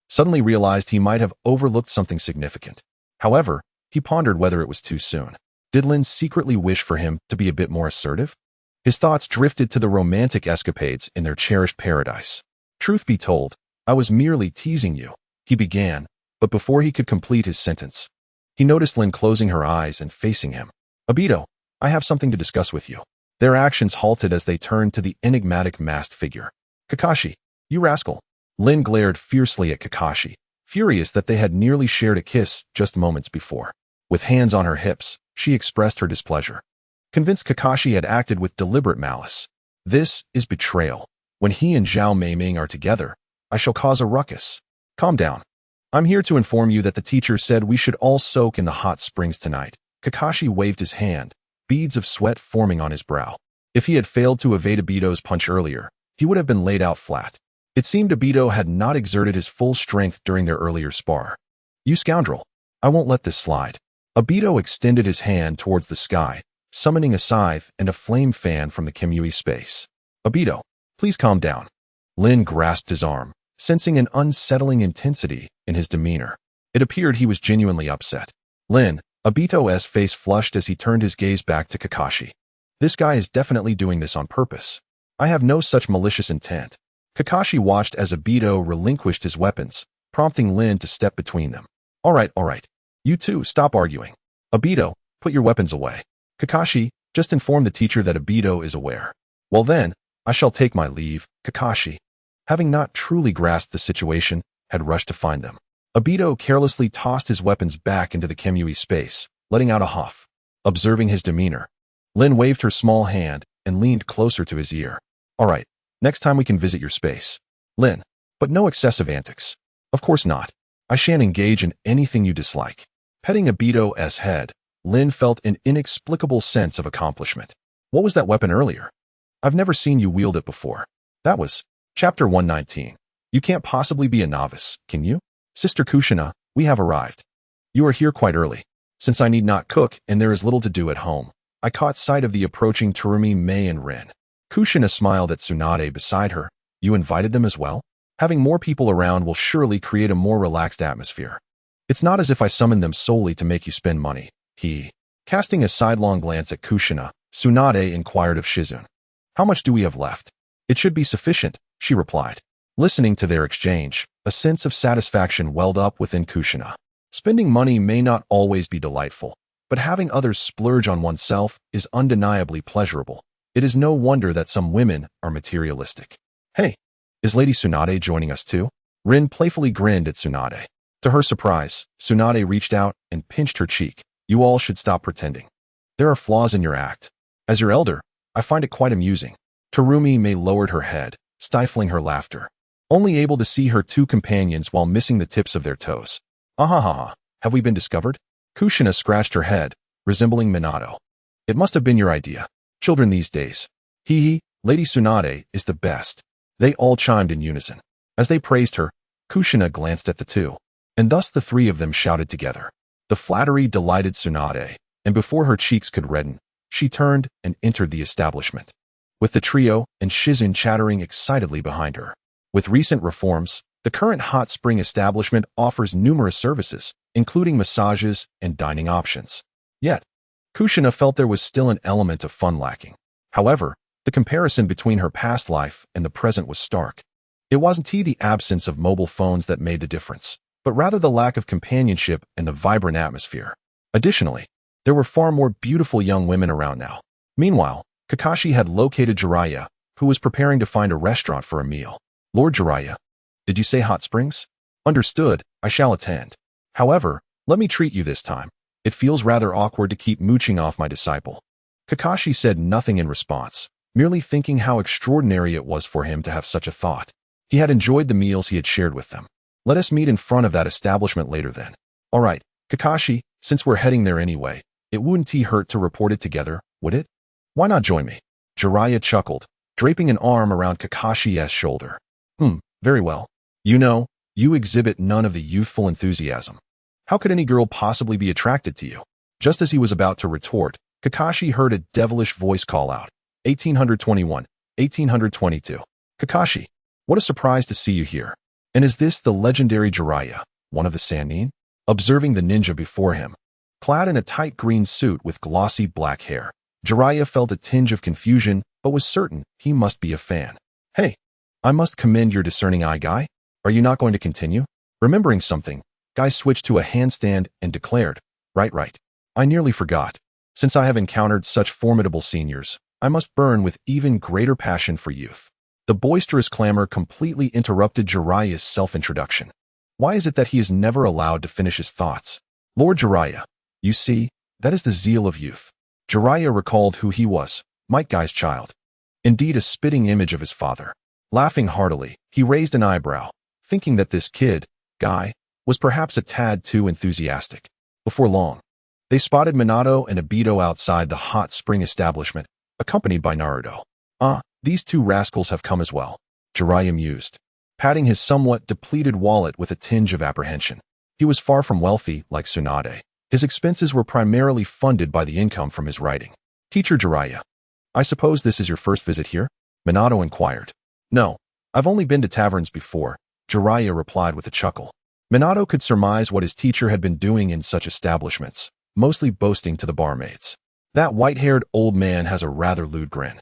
suddenly realized he might have overlooked something significant. However, he pondered whether it was too soon. Did Lin secretly wish for him to be a bit more assertive? His thoughts drifted to the romantic escapades in their cherished paradise. Truth be told, I was merely teasing you, he began, but before he could complete his sentence, he noticed Lin closing her eyes and facing him. Aido, I have something to discuss with you. Their actions halted as they turned to the enigmatic masked figure. Kakashi, you rascal. Lin glared fiercely at Kakashi, furious that they had nearly shared a kiss just moments before. With hands on her hips, she expressed her displeasure, convinced Kakashi had acted with deliberate malice. This is betrayal. When he and Zhao Meiming are together, I shall cause a ruckus. Calm down. I'm here to inform you that the teacher said we should all soak in the hot springs tonight. Kakashi waved his hand, beads of sweat forming on his brow. If he had failed to evade Aido's punch earlier, he would have been laid out flat. It seemed Aido had not exerted his full strength during their earlier spar. You scoundrel. I won't let this slide. Aido extended his hand towards the sky, summoning a scythe and a flame fan from the Kimui space. Aido, please calm down. Lin grasped his arm, sensing an unsettling intensity in his demeanor. It appeared he was genuinely upset. Lin, Aido's face flushed as he turned his gaze back to Kakashi. This guy is definitely doing this on purpose. I have no such malicious intent. Kakashi watched as Aido relinquished his weapons, prompting Lin to step between them. All right. You two, stop arguing. Aido, put your weapons away. Kakashi, just inform the teacher that Aido is aware. Well then, I shall take my leave. Kakashi, having not truly grasped the situation, had rushed to find them. Aido carelessly tossed his weapons back into the Kimui space, letting out a huff. Observing his demeanor, Lin waved her small hand and leaned closer to his ear. All right, next time we can visit your space. Lin, but no excessive antics. Of course not. I shan't engage in anything you dislike. Petting Aido's head, Lin felt an inexplicable sense of accomplishment. What was that weapon earlier? I've never seen you wield it before. That was Chapter 119. You can't possibly be a novice, can you? Sister Kushina, we have arrived. You are here quite early. Since I need not cook and there is little to do at home, I caught sight of the approaching Terumi, Mei, and Rin. Kushina smiled at Tsunade beside her. You invited them as well? Having more people around will surely create a more relaxed atmosphere. It's not as if I summoned them solely to make you spend money. Casting a sidelong glance at Kushina, Tsunade inquired of Shizune. How much do we have left? It should be sufficient, she replied. Listening to their exchange, a sense of satisfaction welled up within Kushina. Spending money may not always be delightful, but having others splurge on oneself is undeniably pleasurable. It is no wonder that some women are materialistic. Hey, is Lady Tsunade joining us too? Rin playfully grinned at Tsunade. To her surprise, Tsunade reached out and pinched her cheek. You all should stop pretending. There are flaws in your act. As your elder, I find it quite amusing. Terumi May lowered her head, stifling her laughter. Only able to see her two companions while missing the tips of their toes. Ahahaha, have we been discovered? Kushina scratched her head, resembling Minato. It must have been your idea. Children these days. Hee, Lady Tsunade is the best. They all chimed in unison. As they praised her, Kushina glanced at the two, and thus the three of them shouted together. The flattery delighted Tsunade, and before her cheeks could redden, she turned and entered the establishment, with the trio and Shizune chattering excitedly behind her. With recent reforms, the current hot spring establishment offers numerous services, including massages and dining options. Yet, Kushina felt there was still an element of fun lacking. However, the comparison between her past life and the present was stark. It wasn't the absence of mobile phones that made the difference, but rather the lack of companionship and the vibrant atmosphere. Additionally, there were far more beautiful young women around now. Meanwhile, Kakashi had located Jiraiya, who was preparing to find a restaurant for a meal. Lord Jiraiya, did you say hot springs? Understood, I shall attend. However, let me treat you this time. It feels rather awkward to keep mooching off my disciple. Kakashi said nothing in response, merely thinking how extraordinary it was for him to have such a thought. He had enjoyed the meals he had shared with them. Let us meet in front of that establishment later then. All right, Kakashi, since we're heading there anyway, it wouldn't hurt to report it together, would it? Why not join me? Jiraiya chuckled, draping an arm around Kakashi's shoulder. Very well. You know, you exhibit none of the youthful enthusiasm. How could any girl possibly be attracted to you? Just as he was about to retort, Kakashi heard a devilish voice call out. 1821, 1822. Kakashi, what a surprise to see you here. And is this the legendary Jiraiya, one of the Sannin? Observing the ninja before him, clad in a tight green suit with glossy black hair, Jiraiya felt a tinge of confusion, but was certain he must be a fan. Hey, I must commend your discerning eye, Guy. Are you not going to continue? Remembering something, Guy switched to a handstand and declared, Right. I nearly forgot. Since I have encountered such formidable seniors, I must burn with even greater passion for youth. The boisterous clamor completely interrupted Jiraiya's self-introduction. Why is it that he is never allowed to finish his thoughts? Lord Jiraiya, you see, that is the zeal of youth. Jiraiya recalled who he was, Might Guy's child. Indeed a spitting image of his father. Laughing heartily, he raised an eyebrow, thinking that this kid, Guy, was perhaps a tad too enthusiastic. Before long, they spotted Minato and Aido outside the hot spring establishment, accompanied by Naruto. These two rascals have come as well, Jiraiya mused, patting his somewhat depleted wallet with a tinge of apprehension. He was far from wealthy, like Tsunade. His expenses were primarily funded by the income from his writing. Teacher Jiraiya, I suppose this is your first visit here? Minato inquired. No, I've only been to taverns before, Jiraiya replied with a chuckle. Minato could surmise what his teacher had been doing in such establishments, mostly boasting to the barmaids. That white-haired old man has a rather lewd grin.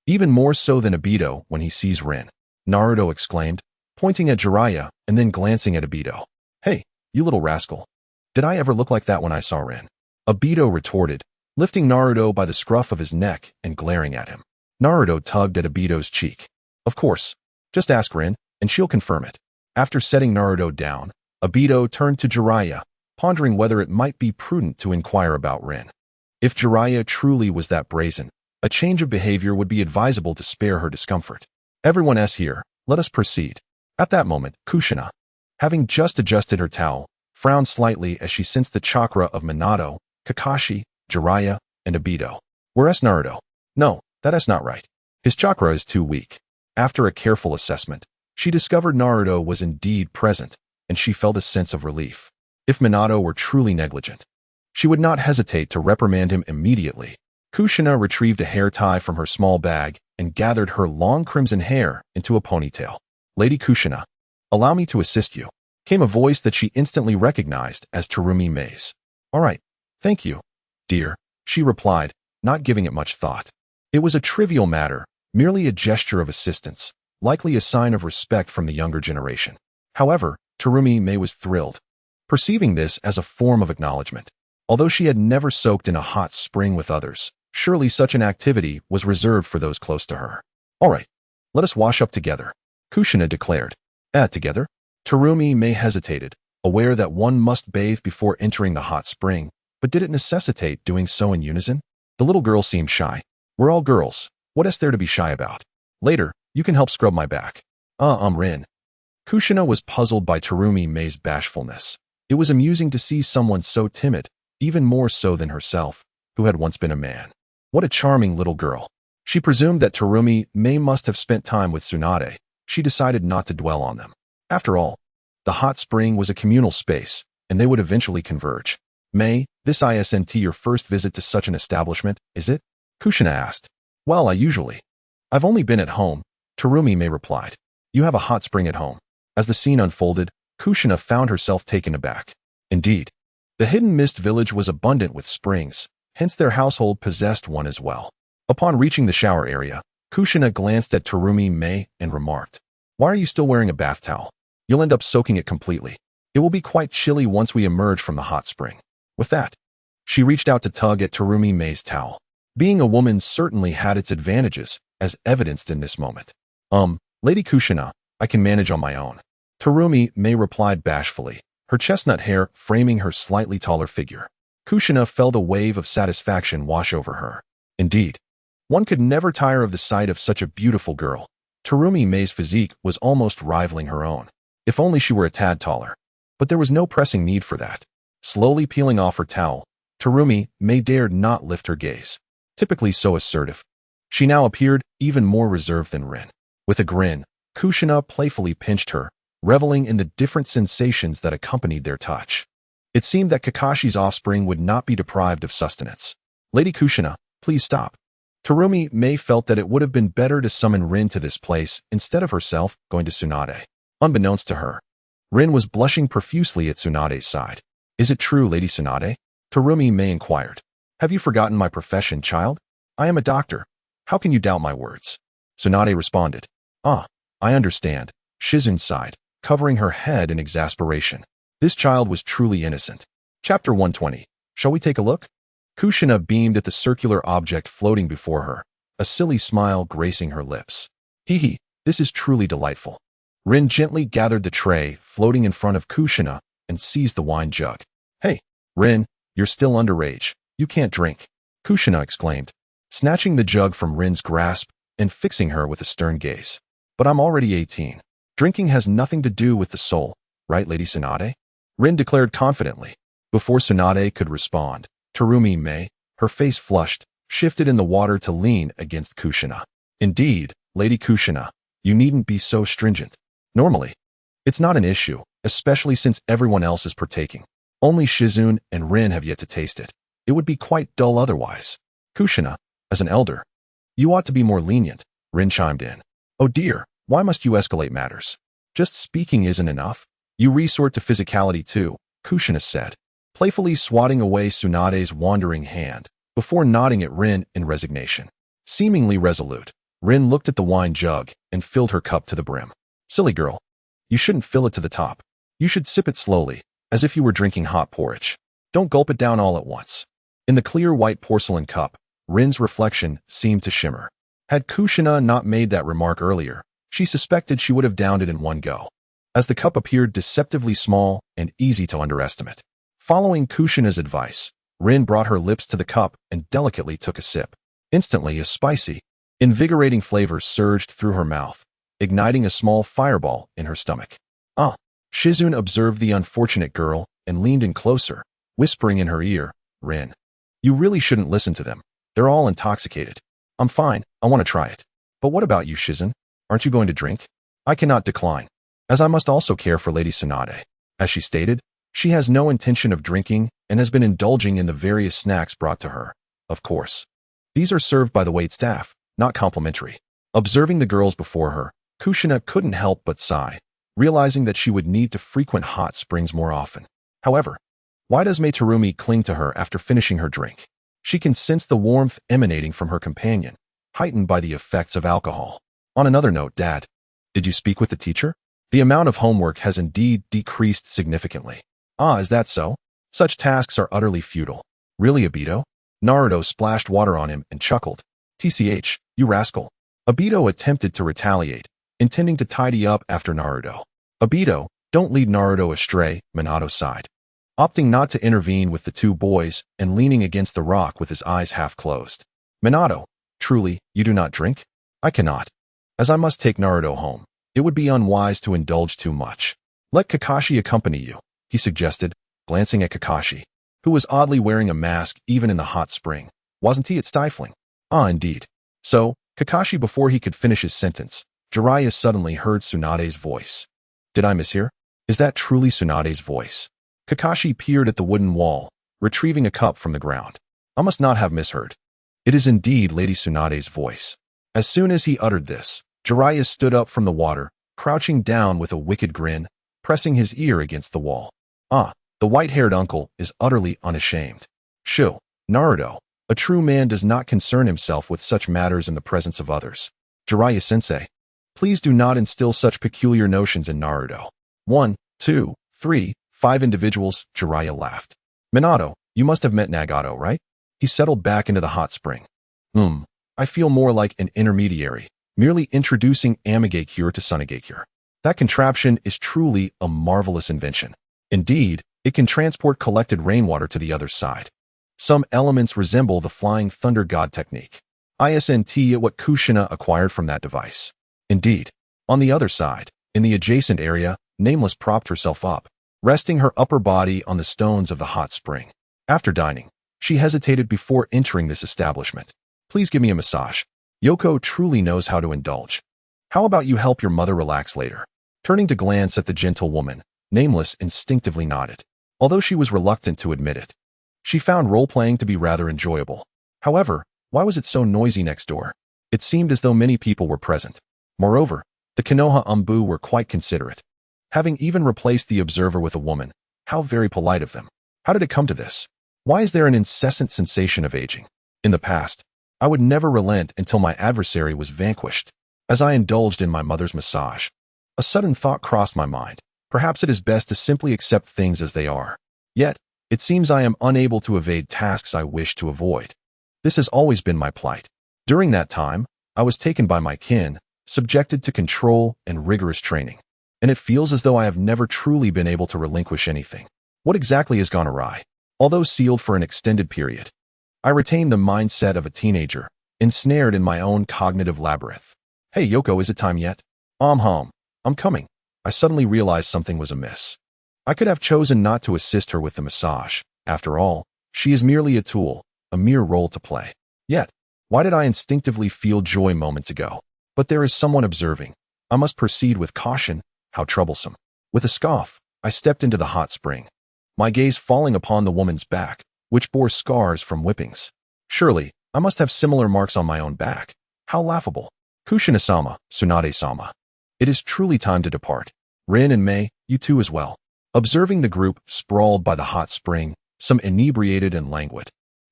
Even more so than Aido when he sees Rin. Naruto exclaimed, pointing at Jiraiya and then glancing at Aido. Hey, you little rascal. Did I ever look like that when I saw Rin? Aido retorted, lifting Naruto by the scruff of his neck and glaring at him. Naruto tugged at Aido's cheek. Of course, just ask Rin, and she'll confirm it. After setting Naruto down, Aido turned to Jiraiya, pondering whether it might be prudent to inquire about Rin. If Jiraiya truly was that brazen, a change of behavior would be advisable to spare her discomfort. Everyone else here, let us proceed. At that moment, Kushina, having just adjusted her towel, frowned slightly as she sensed the chakra of Minato, Kakashi, Jiraiya, and Aido. Whereas Naruto, no, that is not right. His chakra is too weak. After a careful assessment, she discovered Naruto was indeed present, and she felt a sense of relief. If Minato were truly negligent, she would not hesitate to reprimand him immediately. Kushina retrieved a hair tie from her small bag and gathered her long crimson hair into a ponytail. Lady Kushina, allow me to assist you. came a voice that she instantly recognized as Terumi Mei's. "All right, thank you, dear," she replied, not giving it much thought. It was a trivial matter, merely a gesture of assistance, likely a sign of respect from the younger generation. However, Terumi Mei was thrilled, perceiving this as a form of acknowledgement. Although she had never soaked in a hot spring with others, surely such an activity was reserved for those close to her. "All right, let us wash up together," Kushina declared. Together?" Terumi Mei hesitated, aware that one must bathe before entering the hot spring, but did it necessitate doing so in unison? The little girl seemed shy. "We're all girls. What is there to be shy about? Later, you can help scrub my back." Rin. Kushina was puzzled by Terumi Mei's bashfulness. It was amusing to see someone so timid, even more so than herself, who had once been a man. What a charming little girl. She presumed that Terumi Mei must have spent time with Tsunade. She decided not to dwell on them. After all, the hot spring was a communal space, and they would eventually converge. "Mei, this isn't your first visit to such an establishment, is it?" Kushina asked. "Well, I've only been at home," Terumi Mei replied. "You have a hot spring at home." As the scene unfolded, Kushina found herself taken aback. Indeed, the Hidden Mist village was abundant with springs, hence their household possessed one as well. Upon reaching the shower area, Kushina glanced at Terumi Mei and remarked, "Why are you still wearing a bath towel? You'll end up soaking it completely. It will be quite chilly once we emerge from the hot spring." With that, she reached out to tug at Terumi Mei's towel. Being a woman certainly had its advantages, as evidenced in this moment. Lady Kushina, I can manage on my own," Terumi Mei replied bashfully, her chestnut hair framing her slightly taller figure. Kushina felt a wave of satisfaction wash over her. Indeed, one could never tire of the sight of such a beautiful girl. Terumi Mei's physique was almost rivaling her own. If only she were a tad taller. But there was no pressing need for that. Slowly peeling off her towel, Terumi Mei dared not lift her gaze. Typically so assertive, she now appeared even more reserved than Rin. With a grin, Kushina playfully pinched her, reveling in the different sensations that accompanied their touch. It seemed that Kakashi's offspring would not be deprived of sustenance. "Lady Kushina, please stop." Terumi Mei felt that it would have been better to summon Rin to this place instead of herself going to Tsunade. Unbeknownst to her, Rin was blushing profusely at Tsunade's side. "Is it true, Lady Tsunade?" Terumi Mei inquired. "Have you forgotten my profession, child? I am a doctor. How can you doubt my words?" Tsunade responded. I understand," Shizune sighed, covering her head in exasperation. This child was truly innocent. Chapter 120. Shall we take a look? Kushina beamed at the circular object floating before her, a silly smile gracing her lips. "Hee, this is truly delightful." Rin gently gathered the tray floating in front of Kushina and seized the wine jug. "Hey, Rin, you're still underage. You can't drink," Kushina exclaimed, snatching the jug from Rin's grasp and fixing her with a stern gaze. "But I'm already 18. Drinking has nothing to do with the soul, right, Lady Tsunade?" Rin declared confidently. Before Tsunade could respond, Terumi Mei, her face flushed, shifted in the water to lean against Kushina. "Indeed, Lady Kushina, you needn't be so stringent. Normally, it's not an issue, especially since everyone else is partaking. Only Shizune and Rin have yet to taste it. It would be quite dull otherwise. Kushina, as an elder, you ought to be more lenient," Rin chimed in. "Oh dear, why must you escalate matters? Just speaking isn't enough. You resort to physicality too," Kushina said, playfully swatting away Tsunade's wandering hand, before nodding at Rin in resignation. Seemingly resolute, Rin looked at the wine jug and filled her cup to the brim. "Silly girl, you shouldn't fill it to the top. You should sip it slowly, as if you were drinking hot porridge. Don't gulp it down all at once." In the clear white porcelain cup, Rin's reflection seemed to shimmer. Had Kushina not made that remark earlier, she suspected she would have downed it in one go, as the cup appeared deceptively small and easy to underestimate. Following Kushina's advice, Rin brought her lips to the cup and delicately took a sip. Instantly, a spicy, invigorating flavor surged through her mouth, igniting a small fireball in her stomach. Shizune observed the unfortunate girl and leaned in closer, whispering in her ear, "Rin, you really shouldn't listen to them. They're all intoxicated." "I'm fine, I want to try it." "But what about you, Shizune? Aren't you going to drink?" "I cannot decline, as I must also care for Lady Tsunade." As she stated, she has no intention of drinking and has been indulging in the various snacks brought to her. Of course, these are served by the waitstaff, not complimentary. Observing the girls before her, Kushina couldn't help but sigh. realizing that she would need to frequent hot springs more often. However, why does Meiterumi cling to her after finishing her drink? She can sense the warmth emanating from her companion, heightened by the effects of alcohol. On another note, Dad, did you speak with the teacher? The amount of homework has indeed decreased significantly. Ah, is that so? Such tasks are utterly futile. Really, Aido? Naruto splashed water on him and chuckled. TCH, you rascal. Aido attempted to retaliate, intending to tidy up after Naruto. Aido, don't lead Naruto astray, Minato sighed. Opting not to intervene with the two boys and leaning against the rock with his eyes half closed. Minato, truly, you do not drink? I cannot. As I must take Naruto home, it would be unwise to indulge too much. Let Kakashi accompany you, he suggested, glancing at Kakashi, who was oddly wearing a mask even in the hot spring. Wasn't he? It's stifling. Ah, indeed. So, Kakashi, before he could finish his sentence, Jiraiya suddenly heard Tsunade's voice. Did I mishear? Is that truly Tsunade's voice? Kakashi peered at the wooden wall, retrieving a cup from the ground. I must not have misheard. It is indeed Lady Tsunade's voice. As soon as he uttered this, Jiraiya stood up from the water, crouching down with a wicked grin, pressing his ear against the wall. Ah, the white-haired uncle is utterly unashamed. Shoo, Naruto, a true man does not concern himself with such matters in the presence of others. Jiraiya-sensei, please do not instill such peculiar notions in Naruto. 1, 2, 3, 5 individuals, Jiraiya laughed. Minato, you must have met Nagato, right? He settled back into the hot spring. I feel more like an intermediary, merely introducing Amigakure to Sunigakure. That contraption is truly a marvelous invention. Indeed, it can transport collected rainwater to the other side. Some elements resemble the flying thunder god technique. ISNT at what Kushina acquired from that device. Indeed, on the other side, in the adjacent area, Nameless propped herself up, resting her upper body on the stones of the hot spring. After dining, she hesitated before entering this establishment. Please give me a massage. Yoko truly knows how to indulge. How about you help your mother relax later? Turning to glance at the gentle woman, Nameless instinctively nodded, although she was reluctant to admit it. She found role-playing to be rather enjoyable. However, why was it so noisy next door? It seemed as though many people were present. Moreover, the Konoha Umbu were quite considerate. Having even replaced the observer with a woman, how very polite of them. How did it come to this? Why is there an incessant sensation of aging? In the past, I would never relent until my adversary was vanquished. As I indulged in my mother's massage, a sudden thought crossed my mind. Perhaps it is best to simply accept things as they are. Yet, it seems I am unable to evade tasks I wish to avoid. This has always been my plight. During that time, I was taken by my kin, subjected to control and rigorous training. And it feels as though I have never truly been able to relinquish anything. What exactly has gone awry? Although sealed for an extended period, I retain the mindset of a teenager, ensnared in my own cognitive labyrinth. Hey Yoko, is it time yet? I'm coming. I suddenly realized something was amiss. I could have chosen not to assist her with the massage. After all, she is merely a tool, a mere role to play. Yet, why did I instinctively feel joy moments ago? But there is someone observing. I must proceed with caution. How troublesome. With a scoff, I stepped into the hot spring, my gaze falling upon the woman's back, which bore scars from whippings. Surely, I must have similar marks on my own back. How laughable. Kushina-sama, Tsunade-sama. It is truly time to depart. Rin and Mei, you too as well. Observing the group sprawled by the hot spring, some inebriated and languid,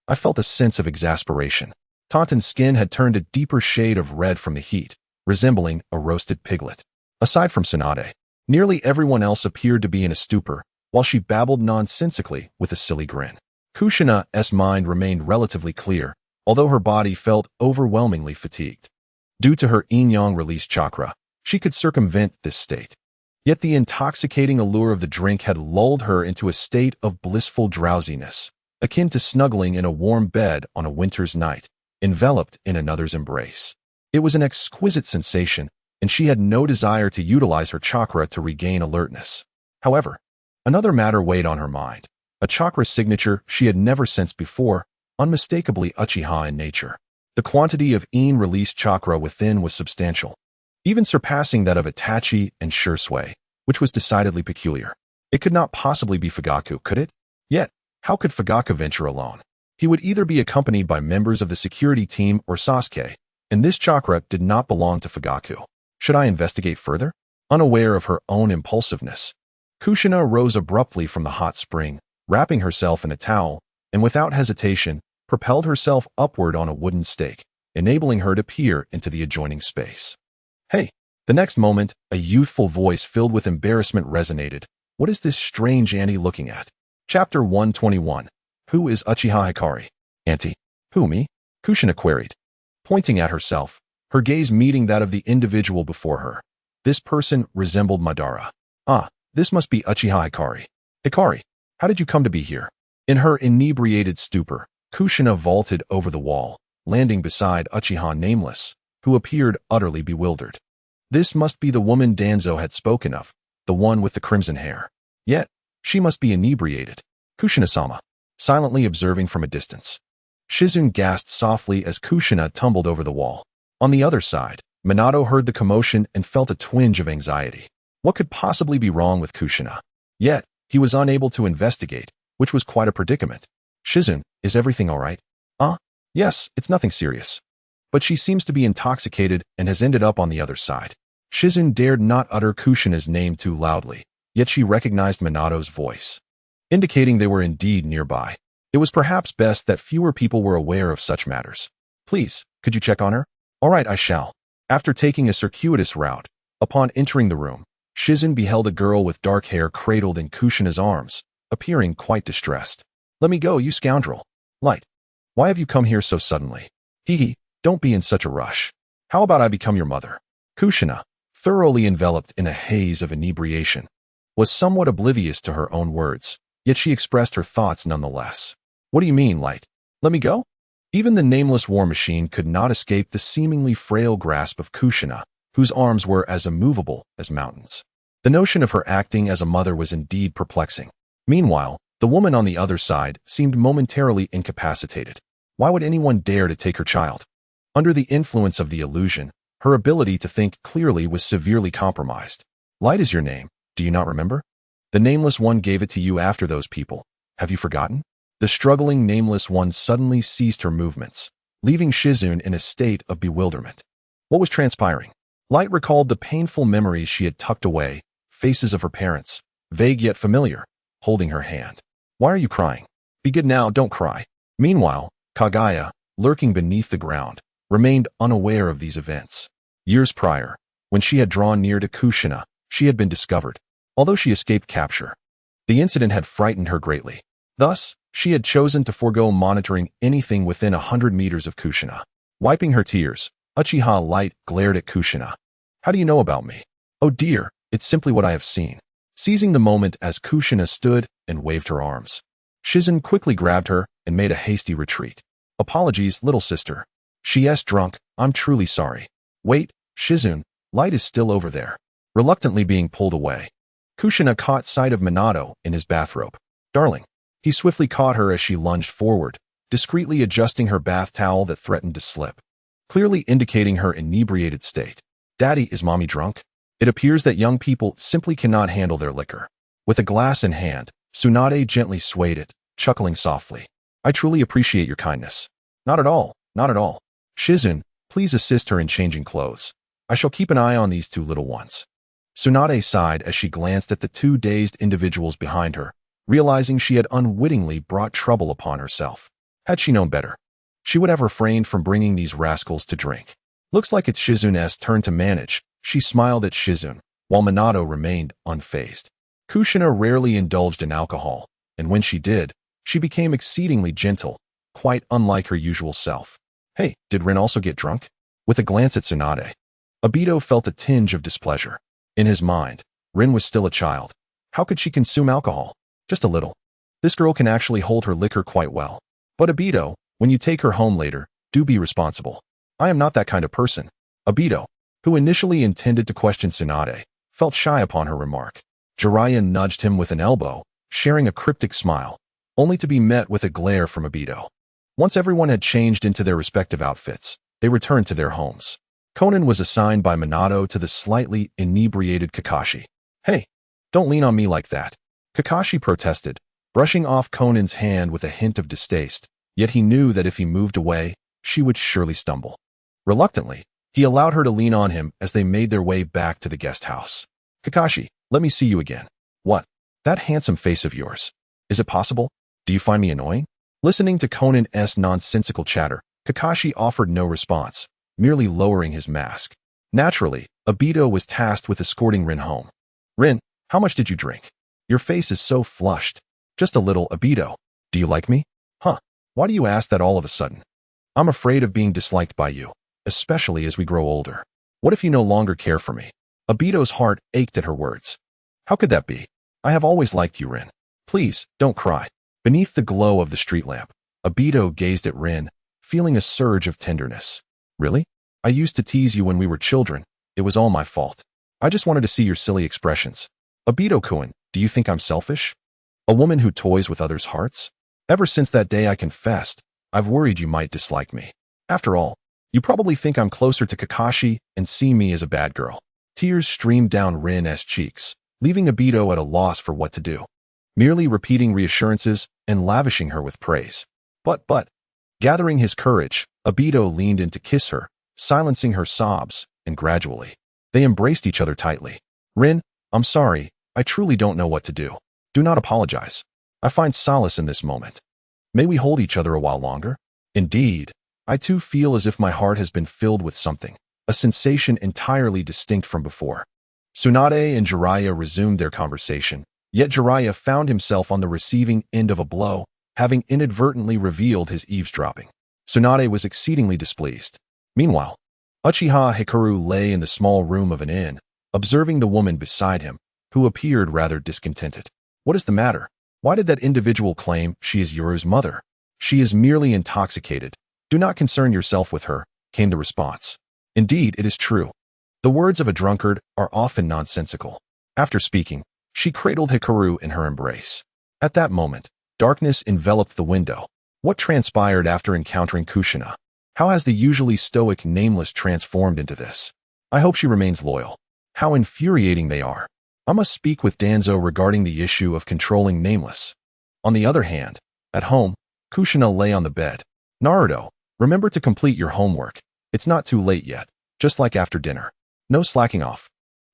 I felt a sense of exasperation. Taunton's skin had turned a deeper shade of red from the heat, resembling a roasted piglet. Aside from Tsunade, nearly everyone else appeared to be in a stupor, while she babbled nonsensically with a silly grin. Kushina's mind remained relatively clear, although her body felt overwhelmingly fatigued. Due to her yin-yang release chakra, she could circumvent this state. Yet the intoxicating allure of the drink had lulled her into a state of blissful drowsiness, akin to snuggling in a warm bed on a winter's night, enveloped in another's embrace. It was an exquisite sensation, and she had no desire to utilize her chakra to regain alertness. However, another matter weighed on her mind, a chakra signature she had never sensed before, unmistakably Uchiha in nature. The quantity of yin-released chakra within was substantial, even surpassing that of Itachi and Shursui, which was decidedly peculiar. It could not possibly be Fugaku, could it? Yet, how could Fugaku venture alone? He would either be accompanied by members of the security team or Sasuke, and this chakra did not belong to Fugaku. Should I investigate further? unaware of her own impulsiveness. Kushina rose abruptly from the hot spring, wrapping herself in a towel, and without hesitation, propelled herself upward on a wooden stake, enabling her to peer into the adjoining space. Hey! The next moment, a youthful voice filled with embarrassment resonated. What is this strange Annie looking at? Chapter 121. Who is Uchiha Hikari? Auntie. Who, me? Kushina queried, pointing at herself, her gaze meeting that of the individual before her. This person resembled Madara. Ah, this must be Uchiha Hikari. Hikari, how did you come to be here? In her inebriated stupor, Kushina vaulted over the wall, landing beside Uchiha Nameless, who appeared utterly bewildered. This must be the woman Danzo had spoken of, the one with the crimson hair. Yet, she must be inebriated. Kushina-sama, silently observing from a distance. Shizune gasped softly as Kushina tumbled over the wall. On the other side, Minato heard the commotion and felt a twinge of anxiety. What could possibly be wrong with Kushina? Yet, he was unable to investigate, which was quite a predicament. Shizune, is everything all right? Yes, it's nothing serious. But she seems to be intoxicated and has ended up on the other side. Shizune dared not utter Kushina's name too loudly, yet she recognized Minato's voice, indicating they were indeed nearby. It was perhaps best that fewer people were aware of such matters. Please, could you check on her? All right, I shall. After taking a circuitous route, upon entering the room, Shizune beheld a girl with dark hair cradled in Kushina's arms, appearing quite distressed. Let me go, you scoundrel. Light. Why have you come here so suddenly? Hee, don't be in such a rush. How about I become your mother? Kushina, thoroughly enveloped in a haze of inebriation, was somewhat oblivious to her own words, yet she expressed her thoughts nonetheless. What do you mean, Light? Let me go? Even the nameless war machine could not escape the seemingly frail grasp of Kushina, whose arms were as immovable as mountains. The notion of her acting as a mother was indeed perplexing. Meanwhile, the woman on the other side seemed momentarily incapacitated. Why would anyone dare to take her child? Under the influence of the illusion, her ability to think clearly was severely compromised. Light is your name, do you not remember? The Nameless One gave it to you after those people. Have you forgotten? The struggling Nameless One suddenly ceased her movements, leaving Shizune in a state of bewilderment. What was transpiring? Light recalled the painful memories she had tucked away, faces of her parents, vague yet familiar, holding her hand. Why are you crying? Be good now, don't cry. Meanwhile, Kagaya, lurking beneath the ground, remained unaware of these events. Years prior, when she had drawn near to Kushina, she had been discovered. Although she escaped capture, the incident had frightened her greatly. Thus, she had chosen to forego monitoring anything within 100 meters of Kushina. Wiping her tears, Uchiha Light glared at Kushina. How do you know about me? Oh dear, it's simply what I have seen. Seizing the moment as Kushina stood and waved her arms, Shizune quickly grabbed her and made a hasty retreat. Apologies, little sister. She's drunk, I'm truly sorry. Wait, Shizune, Light is still over there. Reluctantly being pulled away, Kushina caught sight of Minato in his bathrobe. Darling. He swiftly caught her as she lunged forward, discreetly adjusting her bath towel that threatened to slip, clearly indicating her inebriated state. Daddy, is mommy drunk? It appears that young people simply cannot handle their liquor. With a glass in hand, Tsunade gently swayed it, chuckling softly. I truly appreciate your kindness. Not at all, not at all. Shizune, please assist her in changing clothes. I shall keep an eye on these two little ones. Tsunade sighed as she glanced at the two dazed individuals behind her, realizing she had unwittingly brought trouble upon herself. Had she known better, she would have refrained from bringing these rascals to drink. Looks like it's Shizune's turn to manage. She smiled at Shizune, while Minato remained unfazed. Kushina rarely indulged in alcohol, and when she did, she became exceedingly gentle, quite unlike her usual self. Hey, did Rin also get drunk? With a glance at Tsunade, Aido felt a tinge of displeasure. In his mind, Rin was still a child. How could she consume alcohol? Just a little. This girl can actually hold her liquor quite well. But Aido, when you take her home later, do be responsible. I am not that kind of person. Aido, who initially intended to question Tsunade, felt shy upon her remark. Jiraiya nudged him with an elbow, sharing a cryptic smile, only to be met with a glare from Aido. Once everyone had changed into their respective outfits, they returned to their homes. Konan was assigned by Minato to the slightly inebriated Kakashi. Hey, don't lean on me like that. Kakashi protested, brushing off Conan's hand with a hint of distaste, yet he knew that if he moved away, she would surely stumble. Reluctantly, he allowed her to lean on him as they made their way back to the guest house. Kakashi, let me see you again. What? That handsome face of yours. Is it possible? Do you find me annoying? Listening to Conan's nonsensical chatter, Kakashi offered no response, merely lowering his mask. Naturally, Aido was tasked with escorting Rin home. Rin, how much did you drink? Your face is so flushed. Just a little, Aido. Do you like me? Huh. Why do you ask that all of a sudden? I'm afraid of being disliked by you, especially as we grow older. What if you no longer care for me? Aido's heart ached at her words. How could that be? I have always liked you, Rin. Please, don't cry. Beneath the glow of the street lamp, Aido gazed at Rin, feeling a surge of tenderness. Really? I used to tease you when we were children. It was all my fault. I just wanted to see your silly expressions. Aido-kun, do you think I'm selfish? A woman who toys with others' hearts? Ever since that day I confessed, I've worried you might dislike me. After all, you probably think I'm closer to Kakashi and see me as a bad girl. Tears streamed down Rin's cheeks, leaving Aido at a loss for what to do. Merely repeating reassurances and lavishing her with praise. But, gathering his courage, Aido leaned in to kiss her, silencing her sobs, and gradually, they embraced each other tightly. Rin, I'm sorry, I truly don't know what to do. Do not apologize. I find solace in this moment. May we hold each other a while longer? Indeed, I too feel as if my heart has been filled with something, a sensation entirely distinct from before. Tsunade and Jiraiya resumed their conversation, yet Jiraiya found himself on the receiving end of a blow, having inadvertently revealed his eavesdropping. Tsunade was exceedingly displeased. Meanwhile, Uchiha Hikaru lay in the small room of an inn, observing the woman beside him, who appeared rather discontented. What is the matter? Why did that individual claim she is Yoru's mother? She is merely intoxicated. Do not concern yourself with her, came the response. Indeed, it is true. The words of a drunkard are often nonsensical. After speaking, she cradled Hikaru in her embrace. At that moment, darkness enveloped the window. What transpired after encountering Kushina? How has the usually stoic Nameless transformed into this? I hope she remains loyal. How infuriating they are. I must speak with Danzo regarding the issue of controlling Nameless. On the other hand, at home, Kushina lay on the bed. Naruto, remember to complete your homework. It's not too late yet, just like after dinner. No slacking off.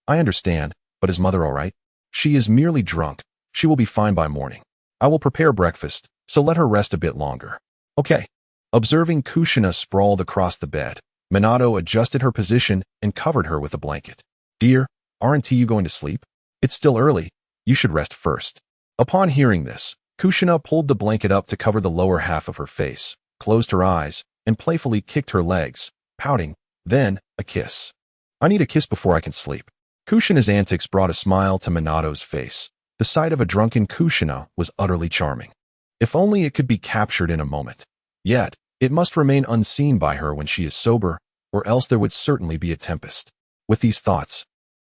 I understand, but is mother all right? She is merely drunk. She will be fine by morning. I will prepare breakfast, so let her rest a bit longer. Okay. Observing Kushina sprawled across the bed, Minato adjusted her position and covered her with a blanket. Dear, aren't you going to sleep? It's still early. You should rest first. Upon hearing this, Kushina pulled the blanket up to cover the lower half of her face, closed her eyes, and playfully kicked her legs, pouting, then, a kiss. I need a kiss before I can sleep. Kushina's antics brought a smile to Minato's face. The sight of a drunken Kushina was utterly charming. If only it could be captured in a moment. Yet, it must remain unseen by her when she is sober, or else there would certainly be a tempest. With these thoughts,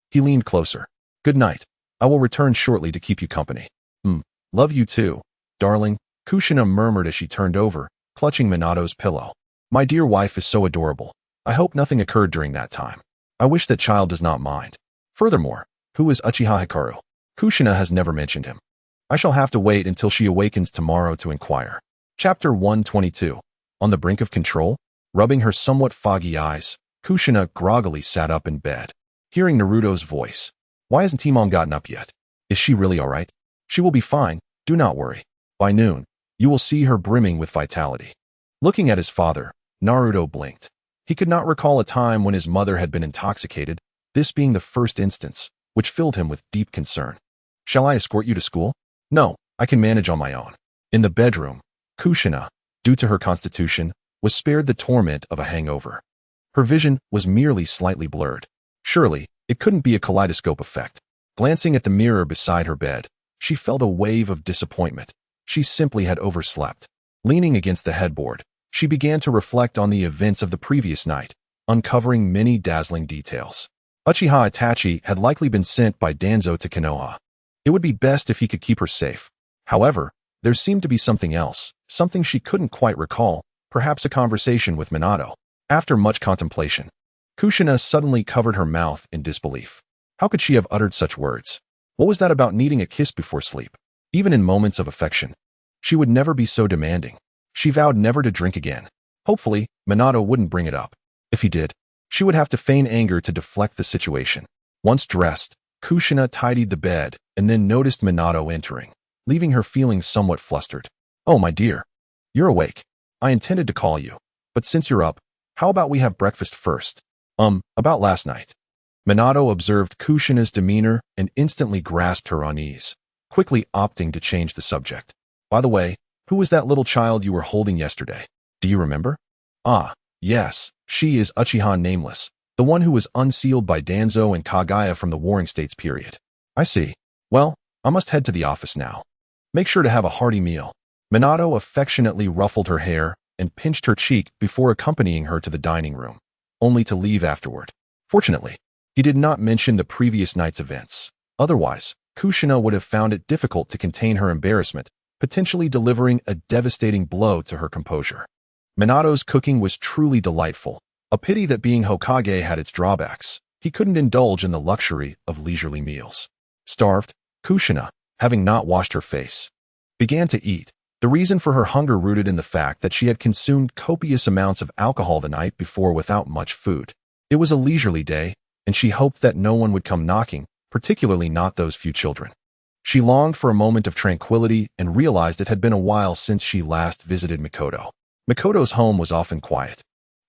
he leaned closer. Good night. I will return shortly to keep you company. Love you too, darling, Kushina murmured as she turned over, clutching Minato's pillow. My dear wife is so adorable. I hope nothing occurred during that time. I wish that child does not mind. Furthermore, who is Uchiha Hikaru? Kushina has never mentioned him. I shall have to wait until she awakens tomorrow to inquire. Chapter 122. On the brink of control? Rubbing her somewhat foggy eyes, Kushina groggily sat up in bed. Hearing Naruto's voice. Why hasn't Timon gotten up yet? Is she really all right? She will be fine, do not worry. By noon, you will see her brimming with vitality. Looking at his father, Naruto blinked. He could not recall a time when his mother had been intoxicated, this being the first instance, which filled him with deep concern. Shall I escort you to school? No, I can manage on my own. In the bedroom, Kushina, due to her constitution, was spared the torment of a hangover. Her vision was merely slightly blurred. Surely, it couldn't be a kaleidoscope effect. Glancing at the mirror beside her bed, she felt a wave of disappointment. She simply had overslept. Leaning against the headboard, she began to reflect on the events of the previous night, uncovering many dazzling details. Uchiha Itachi had likely been sent by Danzo to Konoha. It would be best if he could keep her safe. However, there seemed to be something else, something she couldn't quite recall, perhaps a conversation with Minato. After much contemplation, Kushina suddenly covered her mouth in disbelief. How could she have uttered such words? What was that about needing a kiss before sleep? Even in moments of affection, she would never be so demanding. She vowed never to drink again. Hopefully, Minato wouldn't bring it up. If he did, she would have to feign anger to deflect the situation. Once dressed, Kushina tidied the bed and then noticed Minato entering, leaving her feeling somewhat flustered. "Oh, my dear. You're awake. I intended to call you, but since you're up, how about we have breakfast first?" About last night." Minato observed Kushina's demeanor and instantly grasped her unease, quickly opting to change the subject. "By the way, who was that little child you were holding yesterday? Do you remember?" "Ah, yes, she is Uchiha Nameless, the one who was unsealed by Danzo and Kagaya from the Warring States period." "I see. Well, I must head to the office now. Make sure to have a hearty meal." Minato affectionately ruffled her hair and pinched her cheek before accompanying her to the dining room, only to leave afterward. Fortunately, he did not mention the previous night's events. Otherwise, Kushina would have found it difficult to contain her embarrassment, potentially delivering a devastating blow to her composure. Minato's cooking was truly delightful. A pity that being Hokage had its drawbacks. He couldn't indulge in the luxury of leisurely meals. Starved, Kushina, having not washed her face, began to eat. The reason for her hunger rooted in the fact that she had consumed copious amounts of alcohol the night before without much food. It was a leisurely day, and she hoped that no one would come knocking, particularly not those few children. She longed for a moment of tranquility and realized it had been a while since she last visited Mikoto. Mikoto's home was often quiet,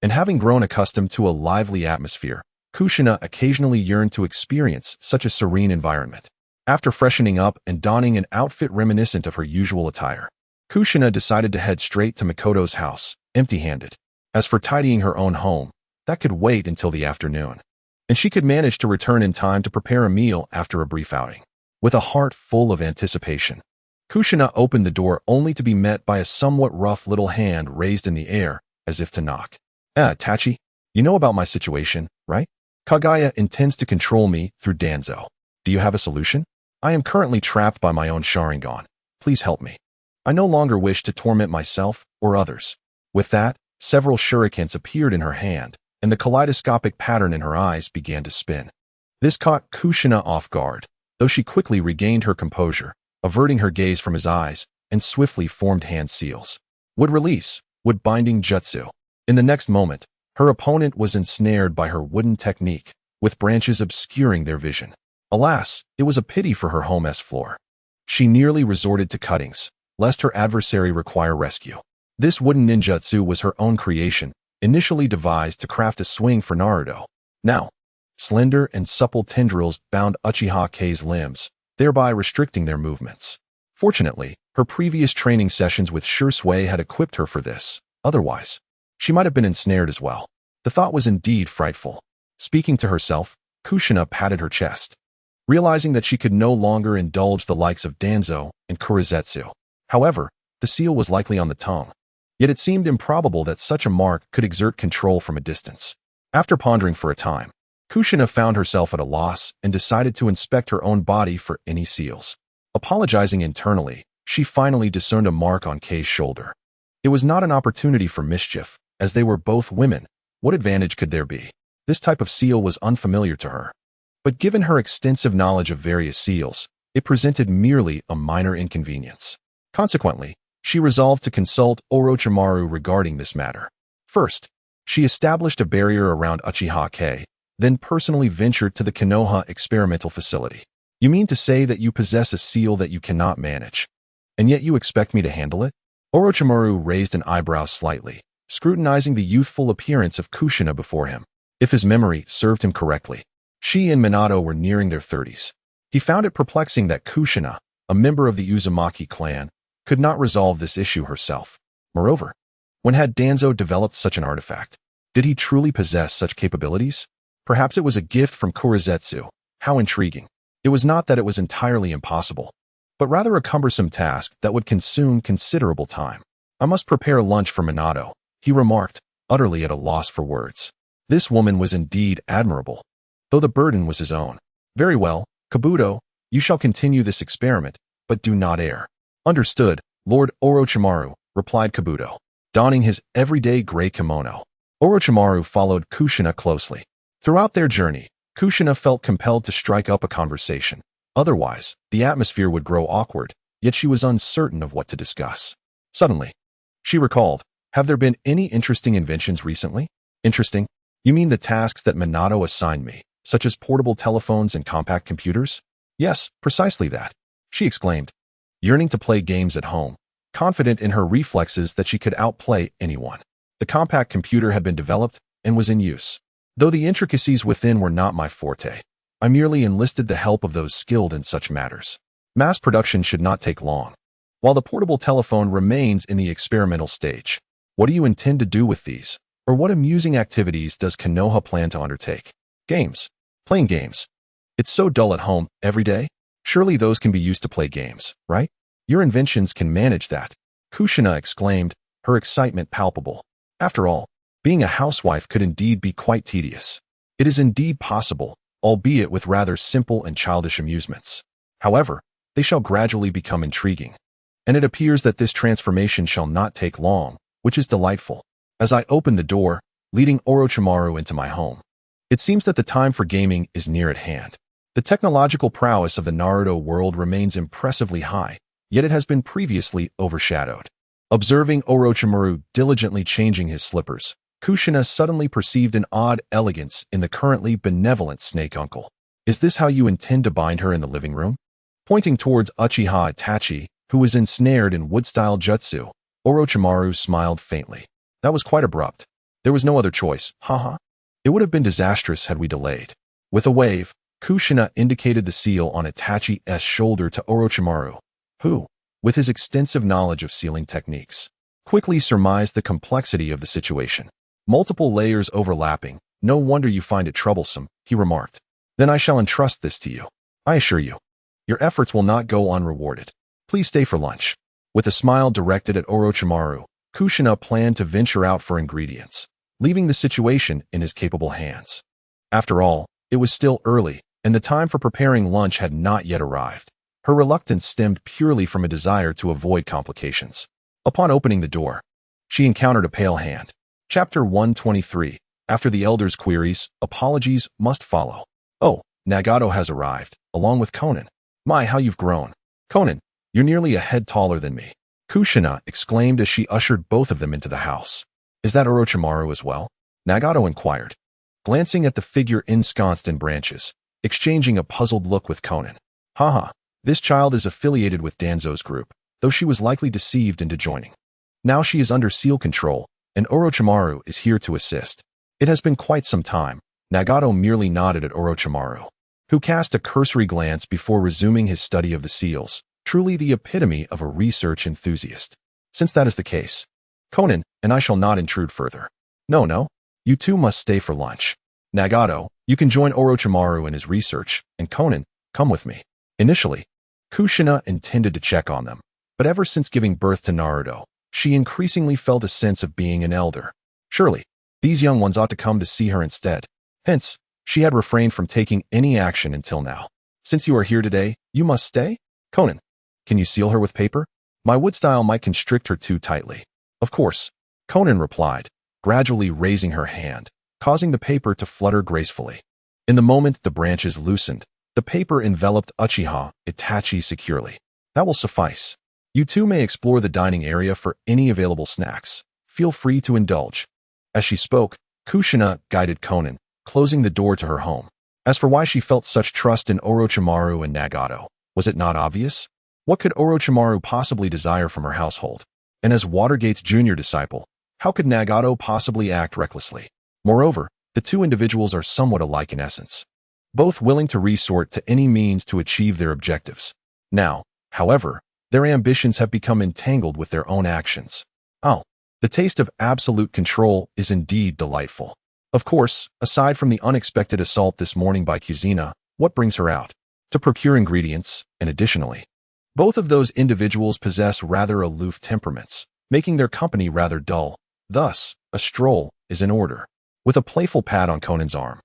and having grown accustomed to a lively atmosphere, Kushina occasionally yearned to experience such a serene environment. After freshening up and donning an outfit reminiscent of her usual attire, Kushina decided to head straight to Mikoto's house, empty-handed. As for tidying her own home, that could wait until the afternoon, and she could manage to return in time to prepare a meal after a brief outing. With a heart full of anticipation, Kushina opened the door only to be met by a somewhat rough little hand raised in the air, as if to knock. Tachi, you know about my situation, right? Kagaya intends to control me through Danzo. Do you have a solution? I am currently trapped by my own Sharingan. Please help me. I no longer wish to torment myself or others." With that, several shurikens appeared in her hand, and the kaleidoscopic pattern in her eyes began to spin. This caught Kushina off guard, though she quickly regained her composure, averting her gaze from his eyes, and swiftly formed hand seals. Would release, would binding jutsu. In the next moment, her opponent was ensnared by her wooden technique, with branches obscuring their vision. Alas, it was a pity for her home-s floor. She nearly resorted to cuttings, lest her adversary require rescue. This wooden ninjutsu was her own creation, initially devised to craft a swing for Naruto. Now, slender and supple tendrils bound Uchiha K's limbs, thereby restricting their movements. Fortunately, her previous training sessions with Shursui had equipped her for this. Otherwise, she might have been ensnared as well. The thought was indeed frightful. Speaking to herself, Kushina patted her chest, realizing that she could no longer indulge the likes of Danzo and Kurizetsu. However, the seal was likely on the tongue. Yet it seemed improbable that such a mark could exert control from a distance. After pondering for a time, Kushina found herself at a loss and decided to inspect her own body for any seals. Apologizing internally, she finally discerned a mark on K's shoulder. It was not an opportunity for mischief, as they were both women. What advantage could there be? This type of seal was unfamiliar to her. But given her extensive knowledge of various seals, it presented merely a minor inconvenience. Consequently, she resolved to consult Orochimaru regarding this matter. First, she established a barrier around Uchiha K, then personally ventured to the Konoha experimental facility. "You mean to say that you possess a seal that you cannot manage, and yet you expect me to handle it?" Orochimaru raised an eyebrow slightly, scrutinizing the youthful appearance of Kushina before him. If his memory served him correctly, she and Minato were nearing their 30s. He found it perplexing that Kushina, a member of the Uzumaki clan, could not resolve this issue herself. Moreover, when had Danzo developed such an artifact? Did he truly possess such capabilities? Perhaps it was a gift from Kurizetsu. How intriguing. It was not that it was entirely impossible, but rather a cumbersome task that would consume considerable time. "I must prepare lunch for Minato," he remarked, utterly at a loss for words. This woman was indeed admirable, though the burden was his own. "Very well, Kabuto, you shall continue this experiment, but do not err." "Understood, Lord Orochimaru," replied Kabuto, donning his everyday gray kimono. Orochimaru followed Kushina closely. Throughout their journey, Kushina felt compelled to strike up a conversation. Otherwise, the atmosphere would grow awkward, yet she was uncertain of what to discuss. Suddenly, she recalled, "Have there been any interesting inventions recently?" "Interesting? You mean the tasks that Minato assigned me?" such as portable telephones and compact computers? Yes, precisely that, she exclaimed, yearning to play games at home, confident in her reflexes that she could outplay anyone. The compact computer had been developed and was in use. Though the intricacies within were not my forte, I merely enlisted the help of those skilled in such matters. Mass production should not take long. While the portable telephone remains in the experimental stage, what do you intend to do with these? Or what amusing activities does Konoha plan to undertake? Games. Playing games. It's so dull at home every day. Surely those can be used to play games, right? Your inventions can manage that, Kushina exclaimed, her excitement palpable. After all, being a housewife could indeed be quite tedious. It is indeed possible, albeit with rather simple and childish amusements. However, they shall gradually become intriguing. And it appears that this transformation shall not take long, which is delightful. As I open the door, leading Orochimaru into my home, it seems that the time for gaming is near at hand. The technological prowess of the Naruto world remains impressively high, yet it has been previously overshadowed. Observing Orochimaru diligently changing his slippers, Kushina suddenly perceived an odd elegance in the currently benevolent snake uncle. Is this how you intend to bind her in the living room? Pointing towards Uchiha Itachi, who was ensnared in wood-style jutsu, Orochimaru smiled faintly. That was quite abrupt. There was no other choice, haha. It would have been disastrous had we delayed. With a wave, Kushina indicated the seal on Itachi's shoulder to Orochimaru, who, with his extensive knowledge of sealing techniques, quickly surmised the complexity of the situation. Multiple layers overlapping, no wonder you find it troublesome, he remarked. Then I shall entrust this to you. I assure you, your efforts will not go unrewarded. Please stay for lunch. With a smile directed at Orochimaru, Kushina planned to venture out for ingredients, leaving the situation in his capable hands. After all, it was still early, and the time for preparing lunch had not yet arrived. Her reluctance stemmed purely from a desire to avoid complications. Upon opening the door, she encountered a pale hand. Chapter 123. After the elder's queries, apologies must follow. Oh, Nagato has arrived, along with Conan. My, how you've grown. Conan, you're nearly a head taller than me, Kushina exclaimed as she ushered both of them into the house. Is that Orochimaru as well? Nagato inquired, glancing at the figure ensconced in branches, exchanging a puzzled look with Conan. Haha, this child is affiliated with Danzo's group, though she was likely deceived into joining. Now she is under seal control, and Orochimaru is here to assist. It has been quite some time. Nagato merely nodded at Orochimaru, who cast a cursory glance before resuming his study of the seals, truly the epitome of a research enthusiast. Since that is the case, Conan and I shall not intrude further. No, you two must stay for lunch. Nagato, you can join Orochimaru in his research, and Conan, come with me. Initially, Kushina intended to check on them, but ever since giving birth to Naruto, she increasingly felt a sense of being an elder. Surely, these young ones ought to come to see her instead. Hence, she had refrained from taking any action until now. Since you are here today, you must stay? Conan, can you seal her with paper? My wood style might constrict her too tightly. Of course, Conan replied, gradually raising her hand, causing the paper to flutter gracefully. In the moment the branches loosened, the paper enveloped Uchiha Itachi securely. That will suffice. You two may explore the dining area for any available snacks. Feel free to indulge. As she spoke, Kushina guided Conan, closing the door to her home. As for why she felt such trust in Orochimaru and Nagato, was it not obvious? What could Orochimaru possibly desire from her household? And as Watergate's junior disciple, how could Nagato possibly act recklessly? Moreover, the two individuals are somewhat alike in essence, both willing to resort to any means to achieve their objectives. Now, however, their ambitions have become entangled with their own actions. Oh, the taste of absolute control is indeed delightful. Of course, aside from the unexpected assault this morning by Kushina, what brings her out? To procure ingredients, and additionally, both of those individuals possess rather aloof temperaments, making their company rather dull. Thus, a stroll is in order. With a playful pat on Conan's arm,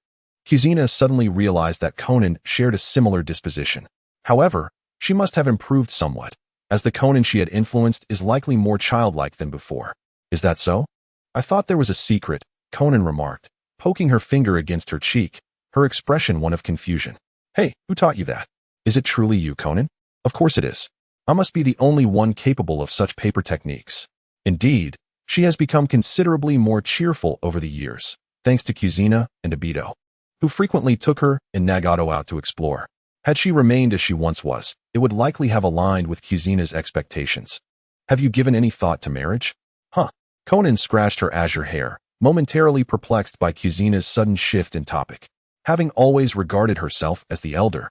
Kushina suddenly realized that Conan shared a similar disposition. However, she must have improved somewhat, as the Conan she had influenced is likely more childlike than before. Is that so? I thought there was a secret, Conan remarked, poking her finger against her cheek, her expression one of confusion. Hey, who taught you that? Is it truly you, Conan? Of course it is. I must be the only one capable of such paper techniques. Indeed, she has become considerably more cheerful over the years, thanks to Kushina and Aido. who frequently took her and Nagato out to explore. Had she remained as she once was, it would likely have aligned with Kushina's expectations. Have you given any thought to marriage? Huh. Conan scratched her azure hair, momentarily perplexed by Kushina's sudden shift in topic. Having always regarded herself as the elder,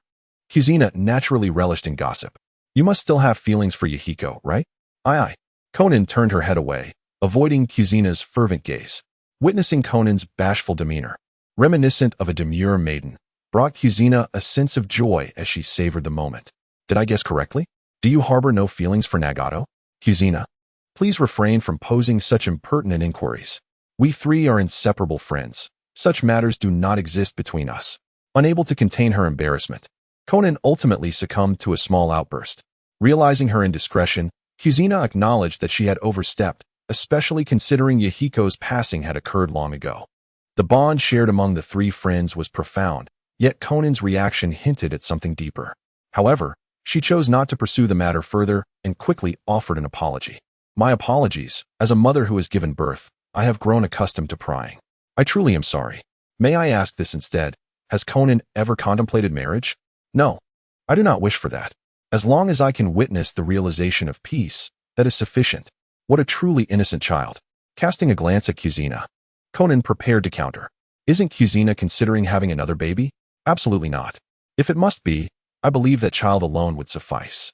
Kushina naturally relished in gossip. You must still have feelings for Yahiko, right? Aye. Conan turned her head away, avoiding Kushina's fervent gaze. Witnessing Conan's bashful demeanor, reminiscent of a demure maiden, brought Kushina a sense of joy as she savored the moment. Did I guess correctly? Do you harbor no feelings for Nagato? Kushina, please refrain from posing such impertinent inquiries. We three are inseparable friends. Such matters do not exist between us. Unable to contain her embarrassment, Conan ultimately succumbed to a small outburst. Realizing her indiscretion, Kushina acknowledged that she had overstepped, especially considering Yahiko's passing had occurred long ago. The bond shared among the three friends was profound, yet Conan's reaction hinted at something deeper. However, she chose not to pursue the matter further and quickly offered an apology. My apologies. As a mother who has given birth, I have grown accustomed to prying. I truly am sorry. May I ask this instead? Has Conan ever contemplated marriage? No. I do not wish for that. As long as I can witness the realization of peace, that is sufficient. What a truly innocent child. Casting a glance at Kushina, Conan prepared to counter. Isn't Kushina considering having another baby? Absolutely not. If it must be, I believe that child alone would suffice.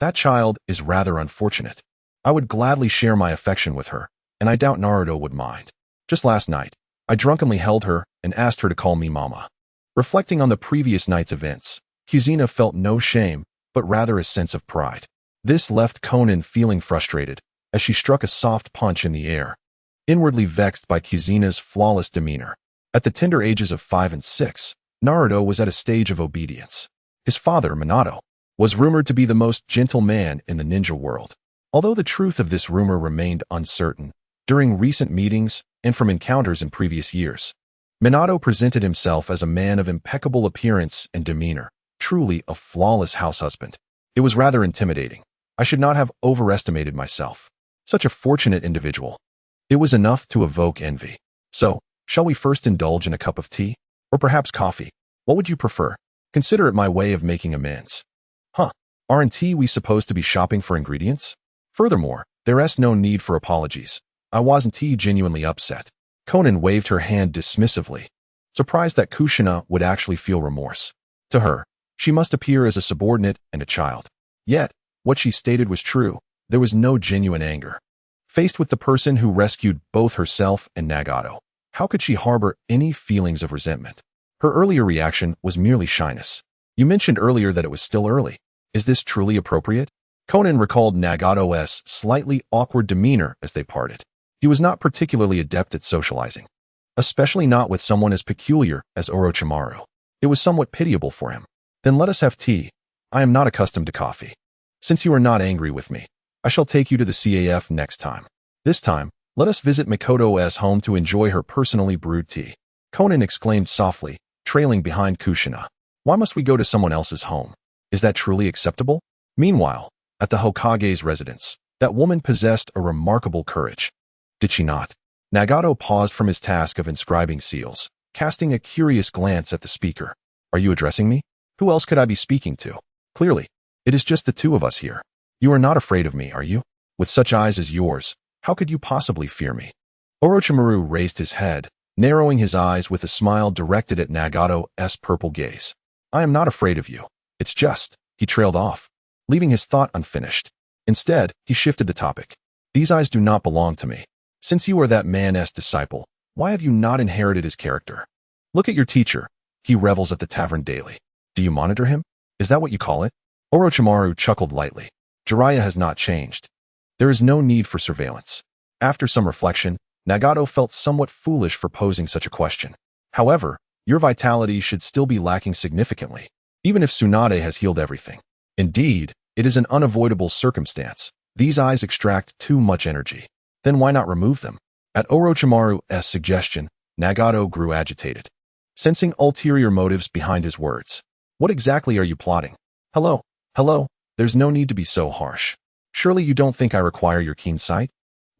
That child is rather unfortunate. I would gladly share my affection with her, and I doubt Naruto would mind. Just last night, I drunkenly held her and asked her to call me mama. Reflecting on the previous night's events, Kushina felt no shame, but rather a sense of pride. This left Conan feeling frustrated, as she struck a soft punch in the air, inwardly vexed by Kushina's flawless demeanor. At the tender ages of 5 and 6, Naruto was at a stage of obedience. His father, Minato, was rumored to be the most gentle man in the ninja world. Although the truth of this rumor remained uncertain, during recent meetings and from encounters in previous years, Minato presented himself as a man of impeccable appearance and demeanor, truly a flawless house husband. It was rather intimidating. I should not have overestimated myself. Such a fortunate individual. It was enough to evoke envy. So, shall we first indulge in a cup of tea? Or perhaps coffee? What would you prefer? Consider it my way of making amends. Aren't we supposed to be shopping for ingredients? Furthermore, there's no need for apologies. I wasn't genuinely upset. Conan waved her hand dismissively, surprised that Kushina would actually feel remorse. To her, she must appear as a subordinate and a child. Yet, what she stated was true. There was no genuine anger. Faced with the person who rescued both herself and Nagato, how could she harbor any feelings of resentment? Her earlier reaction was merely shyness. You mentioned earlier that it was still early. Is this truly appropriate? Conan recalled Nagato's slightly awkward demeanor as they parted. He was not particularly adept at socializing, especially not with someone as peculiar as Orochimaru. It was somewhat pitiable for him. Then let us have tea. I am not accustomed to coffee. Since you are not angry with me, I shall take you to the CAF next time. This time, let us visit Mikoto's home to enjoy her personally brewed tea. Conan exclaimed softly, trailing behind Kushina. Why must we go to someone else's home? Is that truly acceptable? Meanwhile, at the Hokage's residence, that woman possessed a remarkable courage. Did she not? Nagato paused from his task of inscribing seals, casting a curious glance at the speaker. Are you addressing me? Who else could I be speaking to? Clearly, it is just the two of us here. You are not afraid of me, are you? With such eyes as yours, how could you possibly fear me? Orochimaru raised his head, narrowing his eyes with a smile directed at Nagato's purple gaze. I am not afraid of you. It's just, he trailed off, leaving his thought unfinished. Instead, he shifted the topic. These eyes do not belong to me. Since you are that man's disciple, why have you not inherited his character? Look at your teacher. He revels at the tavern daily. Do you monitor him? Is that what you call it? Orochimaru chuckled lightly. Jiraiya has not changed. There is no need for surveillance. After some reflection, Nagato felt somewhat foolish for posing such a question. However, your vitality should still be lacking significantly, even if Tsunade has healed everything. Indeed, it is an unavoidable circumstance. These eyes extract too much energy. Then why not remove them? At Orochimaru's suggestion, Nagato grew agitated, sensing ulterior motives behind his words. What exactly are you plotting? Hello, there's no need to be so harsh. Surely you don't think I require your keen sight?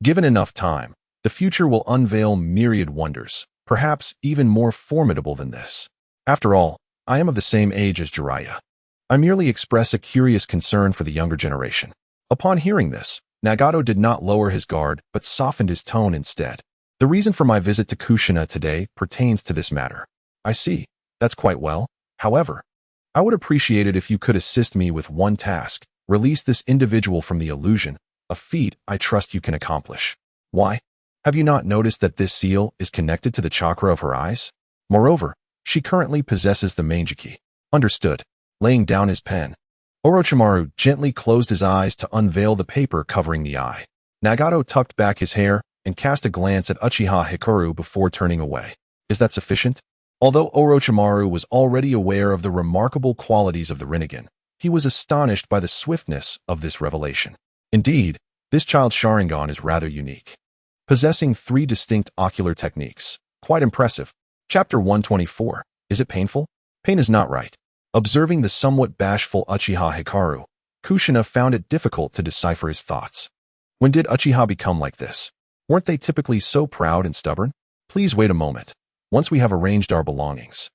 Given enough time, the future will unveil myriad wonders. perhaps even more formidable than this. After all, I am of the same age as Jiraiya. I merely express a curious concern for the younger generation. Upon hearing this, Nagato did not lower his guard, but softened his tone instead. The reason for my visit to Kushina today pertains to this matter. I see. That's quite well. However, I would appreciate it if you could assist me with one task. Release this individual from the illusion, a feat I trust you can accomplish. Why? Have you not noticed that this seal is connected to the chakra of her eyes? Moreover, she currently possesses the Mangeki. Understood. Laying down his pen, Orochimaru gently closed his eyes to unveil the paper covering the eye. Nagato tucked back his hair and cast a glance at Uchiha Hikaru before turning away. Is that sufficient? Although Orochimaru was already aware of the remarkable qualities of the Rinnegan, he was astonished by the swiftness of this revelation. Indeed, this child's Sharingan is rather unique, possessing 3 distinct ocular techniques. Quite impressive. Chapter 124. Is it painful? Pain is not right. Observing the somewhat bashful Uchiha Hikaru, Kushina found it difficult to decipher his thoughts. When did Uchiha become like this? Weren't they typically so proud and stubborn? Please wait a moment. Once we have arranged our belongings.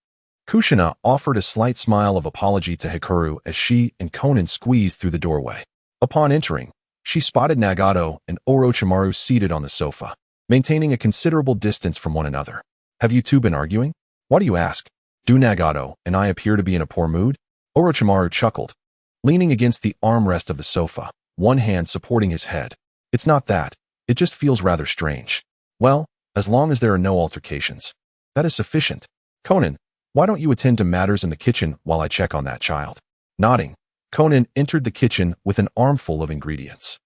Kushina offered a slight smile of apology to Hikaru as she and Konan squeezed through the doorway. Upon entering, she spotted Nagato and Orochimaru seated on the sofa, maintaining a considerable distance from one another. Have you two been arguing? Why do you ask? Do Nagato and I appear to be in a poor mood? Orochimaru chuckled, leaning against the armrest of the sofa, one hand supporting his head. It's not that. It just feels rather strange. Well, as long as there are no altercations. That is sufficient. Konan, why don't you attend to matters in the kitchen while I check on that child? Nodding, Konan entered the kitchen with an armful of ingredients.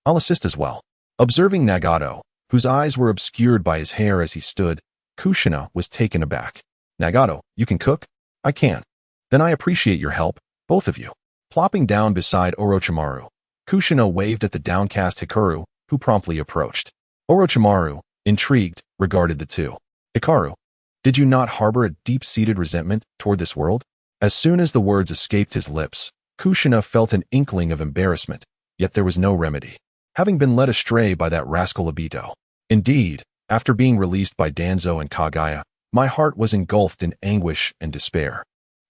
I'll assist as well. Observing Nagato, whose eyes were obscured by his hair as he stood, Kushina was taken aback. Nagato, you can cook? I can. Then I appreciate your help, both of you. Plopping down beside Orochimaru, Kushina waved at the downcast Hikaru, who promptly approached. Orochimaru, intrigued, regarded the two. Hikaru, did you not harbor a deep-seated resentment toward this world? As soon as the words escaped his lips, Kushina felt an inkling of embarrassment, yet there was no remedy, having been led astray by that rascal Aido. Indeed, after being released by Danzo and Kaguya, my heart was engulfed in anguish and despair.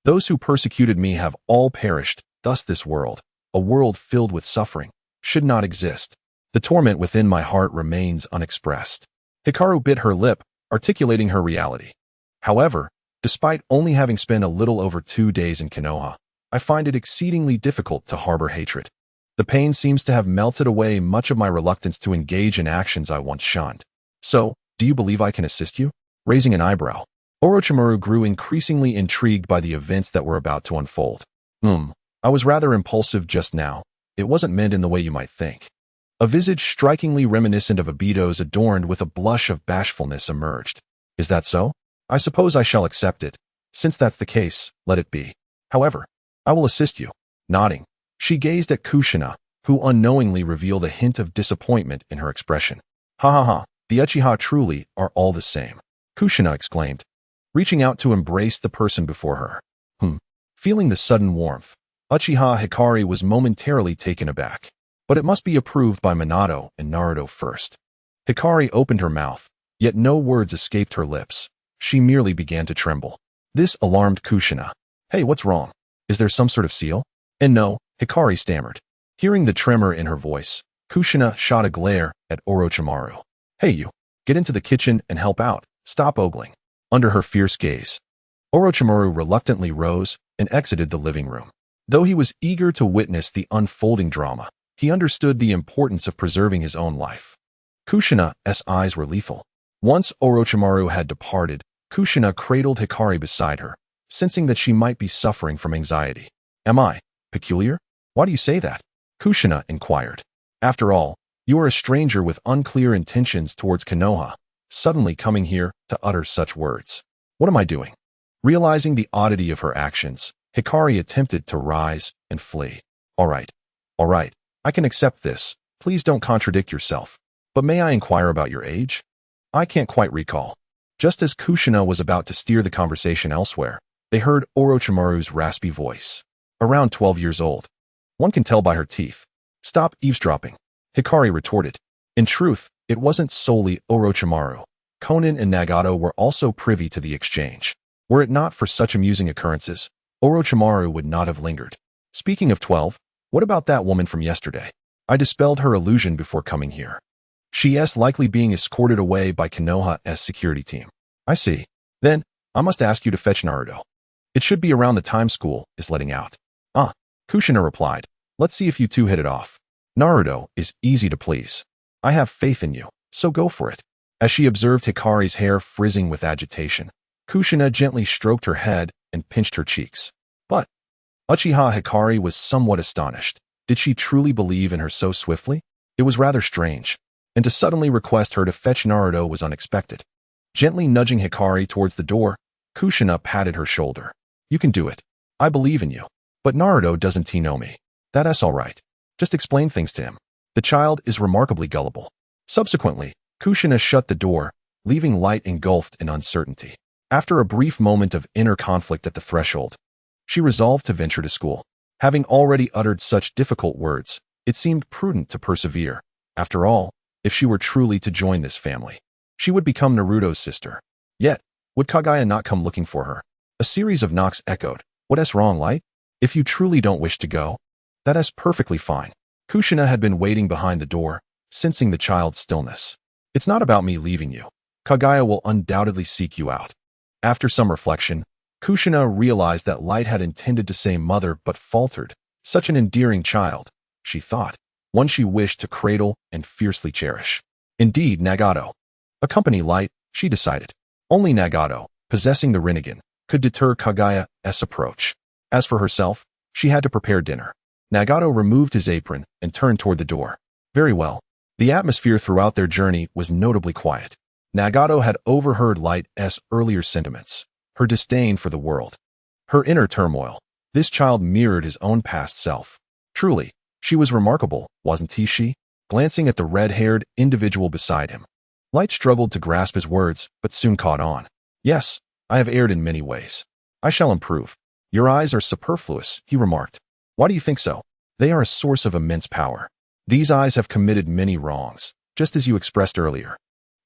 Those who persecuted me have all perished, thus this world, a world filled with suffering, should not exist. The torment within my heart remains unexpressed. Hikaru bit her lip, articulating her reality. However, despite only having spent a little over 2 days in Konoha, I find it exceedingly difficult to harbor hatred. The pain seems to have melted away much of my reluctance to engage in actions I once shunned. So, do you believe I can assist you? Raising an eyebrow, Orochimaru grew increasingly intrigued by the events that were about to unfold. I was rather impulsive just now. It wasn't meant in the way you might think. A visage strikingly reminiscent of Aido's adorned with a blush of bashfulness emerged. Is that so? I suppose I shall accept it. Since that's the case, let it be. However, I will assist you. Nodding, she gazed at Kushina, who unknowingly revealed a hint of disappointment in her expression. Ha ha ha, the Uchiha truly are all the same. Kushina exclaimed, reaching out to embrace the person before her. Feeling the sudden warmth, Uchiha Hikari was momentarily taken aback. But it must be approved by Minato and Naruto first. Hikari opened her mouth, yet no words escaped her lips. She merely began to tremble. This alarmed Kushina. Hey, what's wrong? Is there some sort of seal? And no, Hikari stammered. Hearing the tremor in her voice, Kushina shot a glare at Orochimaru. Hey you, get into the kitchen and help out. Stop ogling. Under her fierce gaze, Orochimaru reluctantly rose and exited the living room. Though he was eager to witness the unfolding drama, he understood the importance of preserving his own life. Kushina's eyes were lethal. Once Orochimaru had departed, Kushina cradled Hikari beside her, sensing that she might be suffering from anxiety. Am I peculiar? Why do you say that? Kushina inquired. After all, you are a stranger with unclear intentions towards Konoha, suddenly coming here to utter such words. What am I doing? Realizing the oddity of her actions, Hikari attempted to rise and flee. All right. I can accept this. Please don't contradict yourself. But may I inquire about your age? I can't quite recall. Just as Kushina was about to steer the conversation elsewhere, they heard Orochimaru's raspy voice. Around 12 years old. One can tell by her teeth. Stop eavesdropping, Hikari retorted. In truth, it wasn't solely Orochimaru. Konan and Nagato were also privy to the exchange. Were it not for such amusing occurrences, Orochimaru would not have lingered. Speaking of 12, what about that woman from yesterday? I dispelled her illusion before coming here. She is likely being escorted away by Konoha's security team. I see. Then, I must ask you to fetch Naruto. It should be around the time school is letting out. Ah, Kushina replied. Let's see if you two hit it off. Naruto is easy to please. I have faith in you, so go for it. As she observed Hikari's hair frizzing with agitation, Kushina gently stroked her head and pinched her cheeks. But Uchiha Hikari was somewhat astonished. Did she truly believe in her so swiftly? It was rather strange, and to suddenly request her to fetch Naruto was unexpected. Gently nudging Hikari towards the door, Kushina patted her shoulder. You can do it. I believe in you. But Naruto doesn't he know me? That's all right. Just explain things to him. The child is remarkably gullible. Subsequently, Kushina shut the door, leaving Light engulfed in uncertainty. After a brief moment of inner conflict at the threshold, she resolved to venture to school. Having already uttered such difficult words, it seemed prudent to persevere. After all, if she were truly to join this family, she would become Naruto's sister. Yet, would Kaguya not come looking for her? A series of knocks echoed. What's wrong, Light? If you truly don't wish to go, that is perfectly fine. Kushina had been waiting behind the door, sensing the child's stillness. It's not about me leaving you. Kaguya will undoubtedly seek you out. After some reflection, Kushina realized that Light had intended to say mother but faltered. Such an endearing child, she thought, one she wished to cradle and fiercely cherish. Indeed, Nagato. Accompany Light, she decided. Only Nagato, possessing the Rinnegan, could deter Kaguya's approach. As for herself, she had to prepare dinner. Nagato removed his apron and turned toward the door. Very well. The atmosphere throughout their journey was notably quiet. Nagato had overheard Light's earlier sentiments, her disdain for the world, her inner turmoil. This child mirrored his own past self. Truly, she was remarkable, wasn't she? Glancing at the red-haired individual beside him, Light struggled to grasp his words, but soon caught on. Yes, I have erred in many ways. I shall improve. Your eyes are superfluous, he remarked. Why do you think so? They are a source of immense power. These eyes have committed many wrongs, just as you expressed earlier.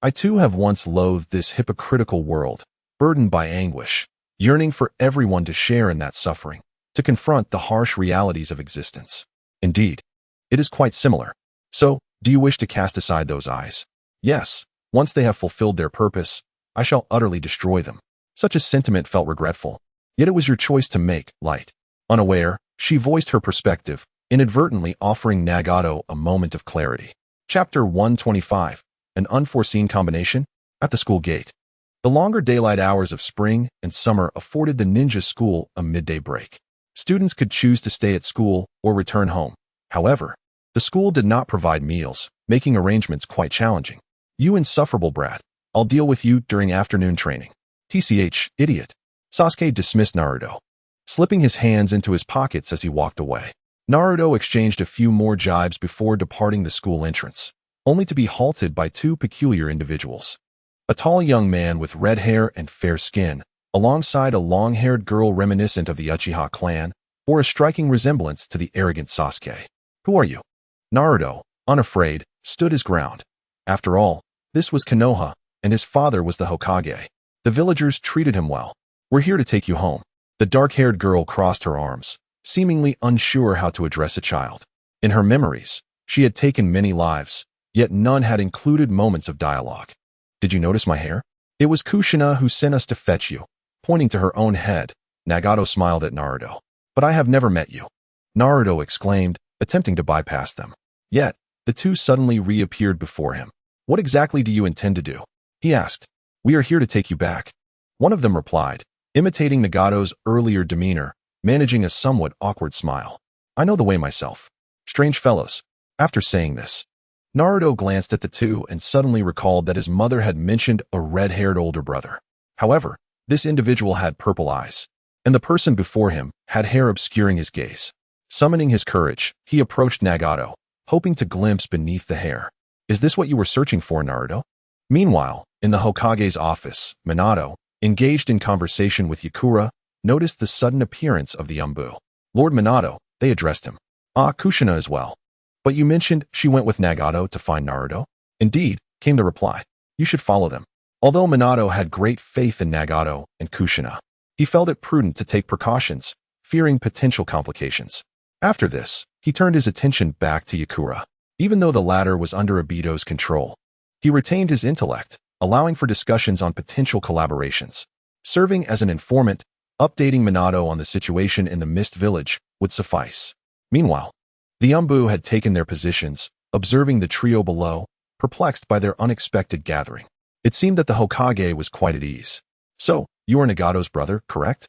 I too have once loathed this hypocritical world, burdened by anguish, yearning for everyone to share in that suffering, to confront the harsh realities of existence. Indeed, it is quite similar. So, do you wish to cast aside those eyes? Yes, once they have fulfilled their purpose, I shall utterly destroy them. Such a sentiment felt regretful. Yet it was your choice to make, Light. Unaware, she voiced her perspective, inadvertently offering Nagato a moment of clarity. Chapter 125. An unforeseen combination? At the school gate. The longer daylight hours of spring and summer afforded the ninja school a midday break. Students could choose to stay at school or return home. However, the school did not provide meals, making arrangements quite challenging. You insufferable brat. I'll deal with you during afternoon training. TCH, idiot. Sasuke dismissed Naruto, slipping his hands into his pockets as he walked away. Naruto exchanged a few more jibes before departing the school entrance, only to be halted by two peculiar individuals. A tall young man with red hair and fair skin, alongside a long-haired girl reminiscent of the Uchiha clan, bore a striking resemblance to the arrogant Sasuke. Who are you? Naruto, unafraid, stood his ground. After all, this was Konoha, and his father was the Hokage. The villagers treated him well. We're here to take you home. The dark-haired girl crossed her arms, seemingly unsure how to address a child. In her memories, she had taken many lives, yet none had included moments of dialogue. Did you notice my hair? It was Kushina who sent us to fetch you. Pointing to her own head, Nagato smiled at Naruto. But I have never met you. Naruto exclaimed, attempting to bypass them. Yet, the two suddenly reappeared before him. What exactly do you intend to do? He asked. We are here to take you back. One of them replied, imitating Nagato's earlier demeanor, managing a somewhat awkward smile. I know the way myself. Strange fellows. After saying this, Naruto glanced at the two and suddenly recalled that his mother had mentioned a red-haired older brother. However, this individual had purple eyes, and the person before him had hair obscuring his gaze. Summoning his courage, he approached Nagato, hoping to glimpse beneath the hair. Is this what you were searching for, Naruto? Meanwhile, in the Hokage's office, Minato, engaged in conversation with Yakura, noticed the sudden appearance of the Umbu. Lord Minato, they addressed him. Ah, Kushina as well. But you mentioned she went with Nagato to find Naruto? Indeed, came the reply. You should follow them. Although Minato had great faith in Nagato and Kushina, he felt it prudent to take precautions, fearing potential complications. After this, he turned his attention back to Yakura. Even though the latter was under Aido's control, he retained his intellect, allowing for discussions on potential collaborations. Serving as an informant, updating Minato on the situation in the Mist Village would suffice. Meanwhile, the Umbu had taken their positions, observing the trio below, perplexed by their unexpected gathering. It seemed that the Hokage was quite at ease. "So, you are Nagato's brother, correct?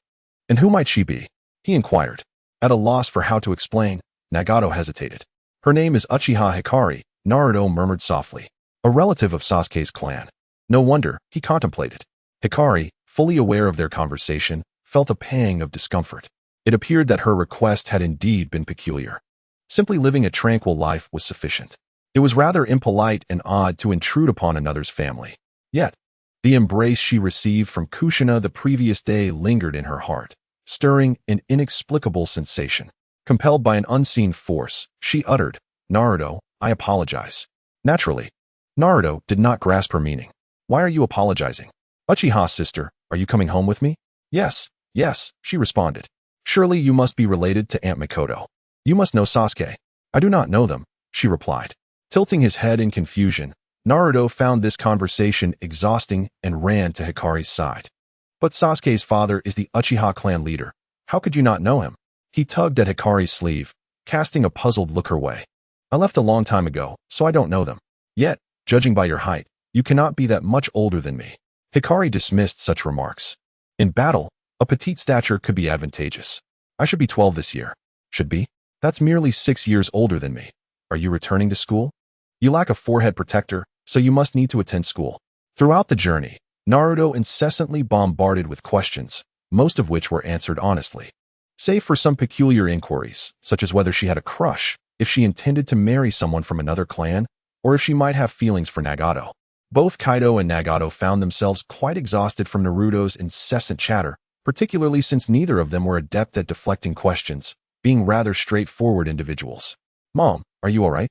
And who might she be?" he inquired. At a loss for how to explain, Nagato hesitated. "Her name is Uchiha Hikari," Naruto murmured softly. "A relative of Sasuke's clan." No wonder, he contemplated. Hikari, fully aware of their conversation, felt a pang of discomfort. It appeared that her request had indeed been peculiar. Simply living a tranquil life was sufficient. It was rather impolite and odd to intrude upon another's family. Yet, the embrace she received from Kushina the previous day lingered in her heart, stirring an inexplicable sensation. Compelled by an unseen force, she uttered, "Naruto, I apologize." Naturally, Naruto did not grasp her meaning. "Why are you apologizing?" "Uchiha's sister, are you coming home with me?" Yes, she responded. "Surely you must be related to Aunt Mikoto. You must know Sasuke." "I do not know them," she replied. Tilting his head in confusion, Naruto found this conversation exhausting and ran to Hikari's side. "But Sasuke's father is the Uchiha clan leader. How could you not know him?" He tugged at Hikari's sleeve, casting a puzzled look her way. "I left a long time ago, so I don't know them. Yet, judging by your height, you cannot be that much older than me." Hikari dismissed such remarks. In battle, a petite stature could be advantageous. "I should be 12 this year." "Should be? That's merely 6 years older than me. Are you returning to school?" "You lack a forehead protector, so you must need to attend school." Throughout the journey, Naruto incessantly bombarded with questions, most of which were answered honestly. Save for some peculiar inquiries, such as whether she had a crush, if she intended to marry someone from another clan, or if she might have feelings for Nagato. Both Kaido and Nagato found themselves quite exhausted from Naruto's incessant chatter, particularly since neither of them were adept at deflecting questions, being rather straightforward individuals. "Mom, are you all right?"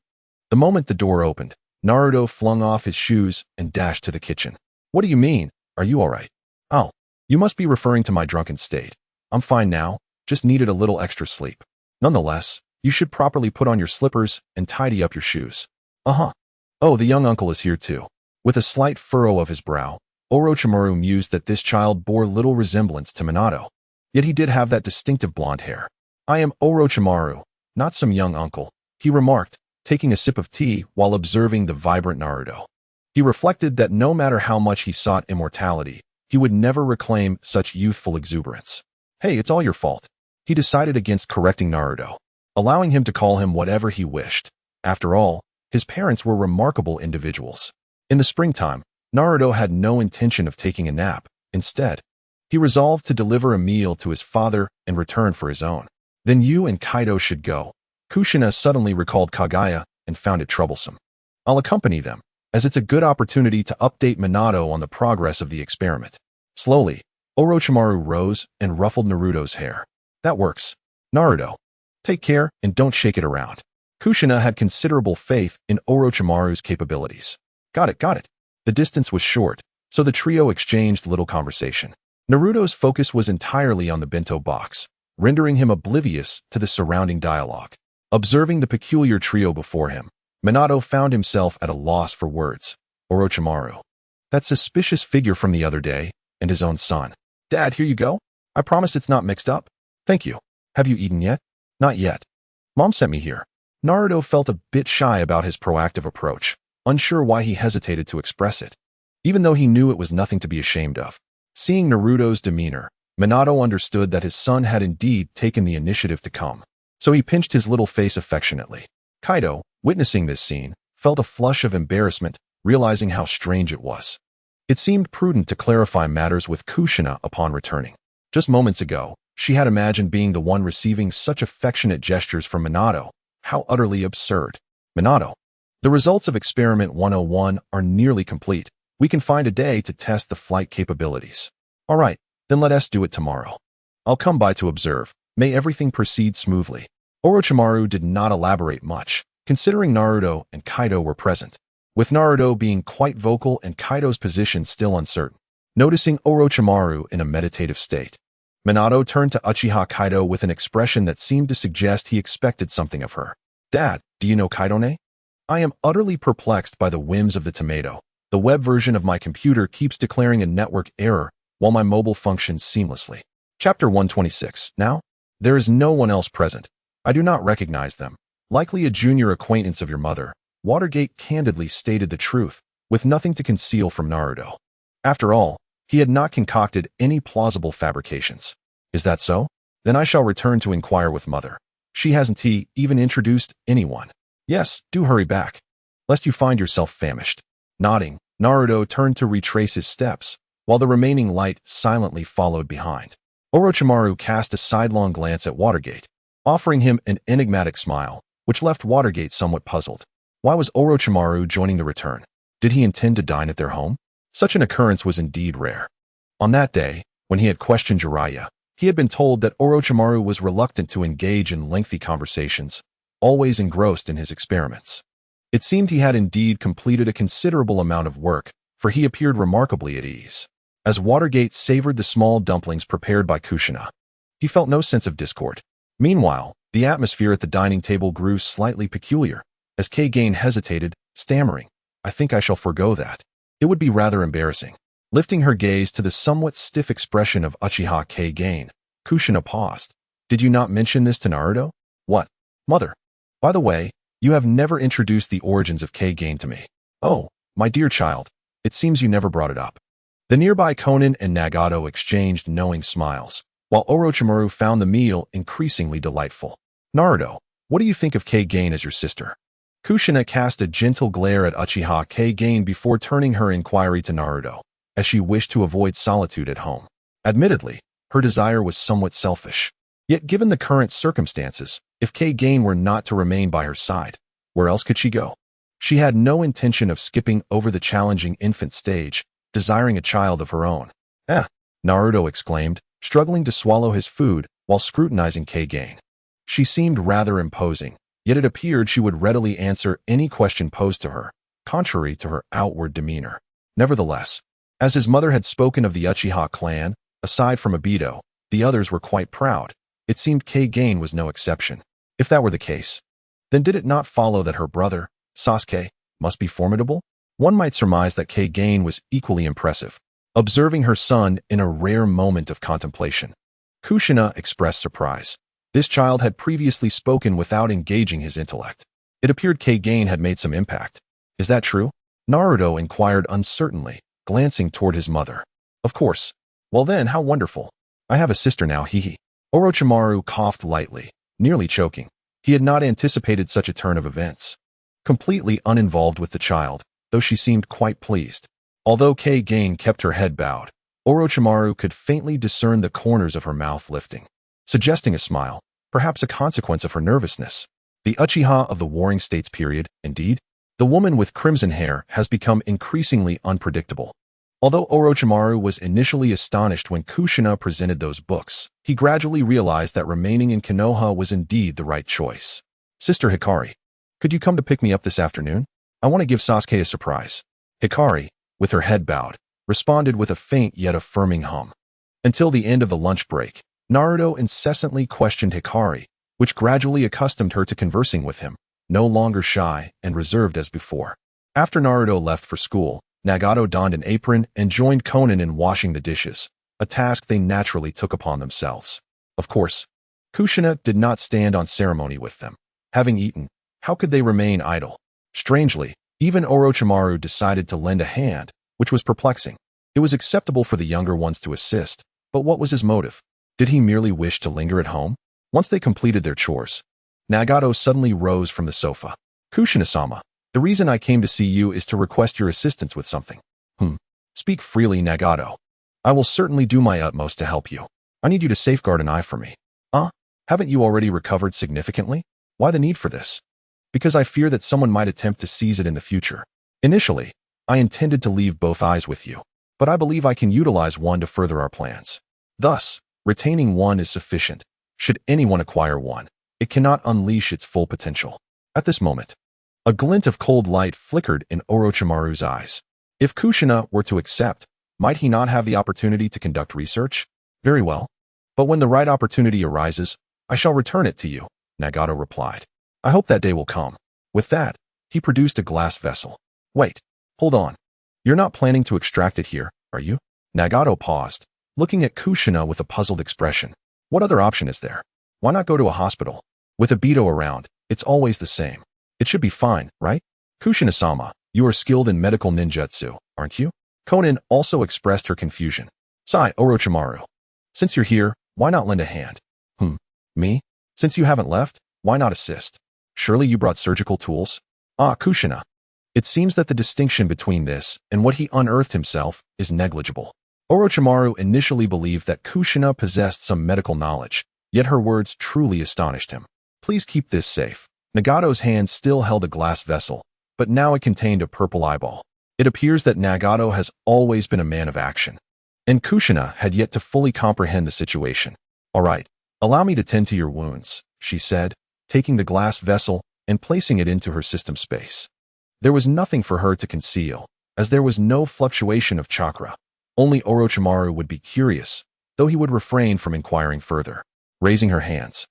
The moment the door opened, Naruto flung off his shoes and dashed to the kitchen. "What do you mean, are you all right?" "Oh, you must be referring to my drunken state. I'm fine now, just needed a little extra sleep. Nonetheless, you should properly put on your slippers and tidy up your shoes." "Uh-huh. Oh, the young uncle is here too." With a slight furrow of his brow, Orochimaru mused that this child bore little resemblance to Minato. Yet he did have that distinctive blonde hair. "I am Orochimaru, not some young uncle," he remarked, taking a sip of tea while observing the vibrant Naruto. He reflected that no matter how much he sought immortality, he would never reclaim such youthful exuberance. "Hey, it's all your fault." He decided against correcting Naruto, allowing him to call him whatever he wished. After all, his parents were remarkable individuals. In the springtime, Naruto had no intention of taking a nap. Instead, he resolved to deliver a meal to his father in return for his own. "Then you and Kaido should go." Kushina suddenly recalled Kagaya and found it troublesome. "I'll accompany them, as it's a good opportunity to update Minato on the progress of the experiment." Slowly, Orochimaru rose and ruffled Naruto's hair. "That works. Naruto, take care and don't shake it around." Kushina had considerable faith in Orochimaru's capabilities. Got it. The distance was short, so the trio exchanged little conversation. Naruto's focus was entirely on the bento box, rendering him oblivious to the surrounding dialogue. Observing the peculiar trio before him, Minato found himself at a loss for words. Orochimaru. That suspicious figure from the other day, and his own son. "Dad, here you go. I promise it's not mixed up." "Thank you. Have you eaten yet?" "Not yet. Mom sent me here." Naruto felt a bit shy about his proactive approach, unsure why he hesitated to express it, even though he knew it was nothing to be ashamed of. Seeing Naruto's demeanor, Minato understood that his son had indeed taken the initiative to come, so he pinched his little face affectionately. Kaido, witnessing this scene, felt a flush of embarrassment, realizing how strange it was. It seemed prudent to clarify matters with Kushina upon returning. Just moments ago, she had imagined being the one receiving such affectionate gestures from Minato. How utterly absurd. "Minato, the results of Experiment 101 are nearly complete. We can find a day to test the flight capabilities." "All right, then let us do it tomorrow. I'll come by to observe. May everything proceed smoothly." Orochimaru did not elaborate much, considering Naruto and Kaido were present. with Naruto being quite vocal and Kaido's position still uncertain. Noticing Orochimaru in a meditative state, Minato turned to Uchiha Kaido with an expression that seemed to suggest he expected something of her. Dad, do you know Kaidone? I am utterly perplexed by the whims of the tomato. The web version of my computer keeps declaring a network error while my mobile functions seamlessly. Chapter 126. Now, there is no one else present. I do not recognize them. Likely a junior acquaintance of your mother. Watergate candidly stated the truth, with nothing to conceal from Naruto. After all, he had not concocted any plausible fabrications. Is that so? Then I shall return to inquire with mother. She hasn't even introduced anyone. Yes, do hurry back, lest you find yourself famished. Nodding, Naruto turned to retrace his steps, while the remaining light silently followed behind. Orochimaru cast a sidelong glance at Watergate, offering him an enigmatic smile, which left Watergate somewhat puzzled. Why was Orochimaru joining the return? Did he intend to dine at their home? Such an occurrence was indeed rare. On that day, when he had questioned Jiraiya, he had been told that Orochimaru was reluctant to engage in lengthy conversations, always engrossed in his experiments. It seemed he had indeed completed a considerable amount of work, for he appeared remarkably at ease. As Watergate savored the small dumplings prepared by Kushina, he felt no sense of discord. Meanwhile, the atmosphere at the dining table grew slightly peculiar, as Kage hesitated, stammering, I think I shall forgo that. It would be rather embarrassing. Lifting her gaze to the somewhat stiff expression of Uchiha Kage, Kushina paused. Did you not mention this to Naruto? What? Mother. By the way, you have never introduced the origins of Kage to me. Oh, my dear child, it seems you never brought it up. The nearby Konan and Nagato exchanged knowing smiles, while Orochimaru found the meal increasingly delightful. Naruto, what do you think of Kage as your sister? Kushina cast a gentle glare at Uchiha Kage before turning her inquiry to Naruto, as she wished to avoid solitude at home. Admittedly, her desire was somewhat selfish. Yet given the current circumstances, if Kage were not to remain by her side, where else could she go? She had no intention of skipping over the challenging infant stage, desiring a child of her own. Naruto exclaimed, struggling to swallow his food while scrutinizing Kage. She seemed rather imposing, yet it appeared she would readily answer any question posed to her, contrary to her outward demeanor. Nevertheless, as his mother had spoken of the Uchiha clan, aside from Aido, the others were quite proud. It seemed Kage was no exception. If that were the case, then did it not follow that her brother, Sasuke, must be formidable? One might surmise that Kage was equally impressive, observing her son in a rare moment of contemplation. Kushina expressed surprise. This child had previously spoken without engaging his intellect. It appeared Kage had made some impact. Is that true? Naruto inquired uncertainly, glancing toward his mother. Of course. Well then, how wonderful. I have a sister now, hee. Orochimaru coughed lightly, nearly choking. He had not anticipated such a turn of events. Completely uninvolved with the child, though she seemed quite pleased. Although Kage kept her head bowed, Orochimaru could faintly discern the corners of her mouth lifting, suggesting a smile, perhaps a consequence of her nervousness. The Uchiha of the Warring States period, indeed. The woman with crimson hair has become increasingly unpredictable. Although Orochimaru was initially astonished when Kushina presented those books, he gradually realized that remaining in Konoha was indeed the right choice. Sister Hikari, could you come to pick me up this afternoon? I want to give Sasuke a surprise. Hikari, with her head bowed, responded with a faint yet affirming hum. Until the end of the lunch break, Naruto incessantly questioned Hikari, which gradually accustomed her to conversing with him, no longer shy and reserved as before. After Naruto left for school, Nagato donned an apron and joined Konan in washing the dishes, a task they naturally took upon themselves. Of course, Kushina did not stand on ceremony with them. Having eaten, how could they remain idle? Strangely, even Orochimaru decided to lend a hand, which was perplexing. It was acceptable for the younger ones to assist, but what was his motive? Did he merely wish to linger at home? Once they completed their chores, Nagato suddenly rose from the sofa. Kushina-sama, the reason I came to see you is to request your assistance with something. Speak freely, Nagato. I will certainly do my utmost to help you. I need you to safeguard an eye for me. Haven't you already recovered significantly? Why the need for this? Because I fear that someone might attempt to seize it in the future. Initially, I intended to leave both eyes with you, but I believe I can utilize one to further our plans. Thus, retaining one is sufficient. Should anyone acquire one, it cannot unleash its full potential. At this moment, A glint of cold light flickered in Orochimaru's eyes. If Kushina were to accept, might he not have the opportunity to conduct research? Very well. But when the right opportunity arises, I shall return it to you, Nagato replied. I hope that day will come. With that, he produced a glass vessel. Wait, hold on. You're not planning to extract it here, are you? Nagato paused, looking at Kushina with a puzzled expression. What other option is there? Why not go to a hospital? With Aido around, it's always the same. It should be fine, right? Kushina-sama, you are skilled in medical ninjutsu, aren't you? Konan also expressed her confusion. Sigh, Orochimaru. Since you're here, why not lend a hand? Me? Since you haven't left, why not assist? Surely you brought surgical tools? Ah, Kushina. It seems that the distinction between this and what he unearthed himself is negligible. Orochimaru initially believed that Kushina possessed some medical knowledge, yet her words truly astonished him. Please keep this safe. Nagato's hand still held a glass vessel, but now it contained a purple eyeball. It appears that Nagato has always been a man of action, and Kushina had yet to fully comprehend the situation. All right, allow me to tend to your wounds, she said, taking the glass vessel and placing it into her system space. There was nothing for her to conceal, as there was no fluctuation of chakra. Only Orochimaru would be curious, though he would refrain from inquiring further. Raising her hands,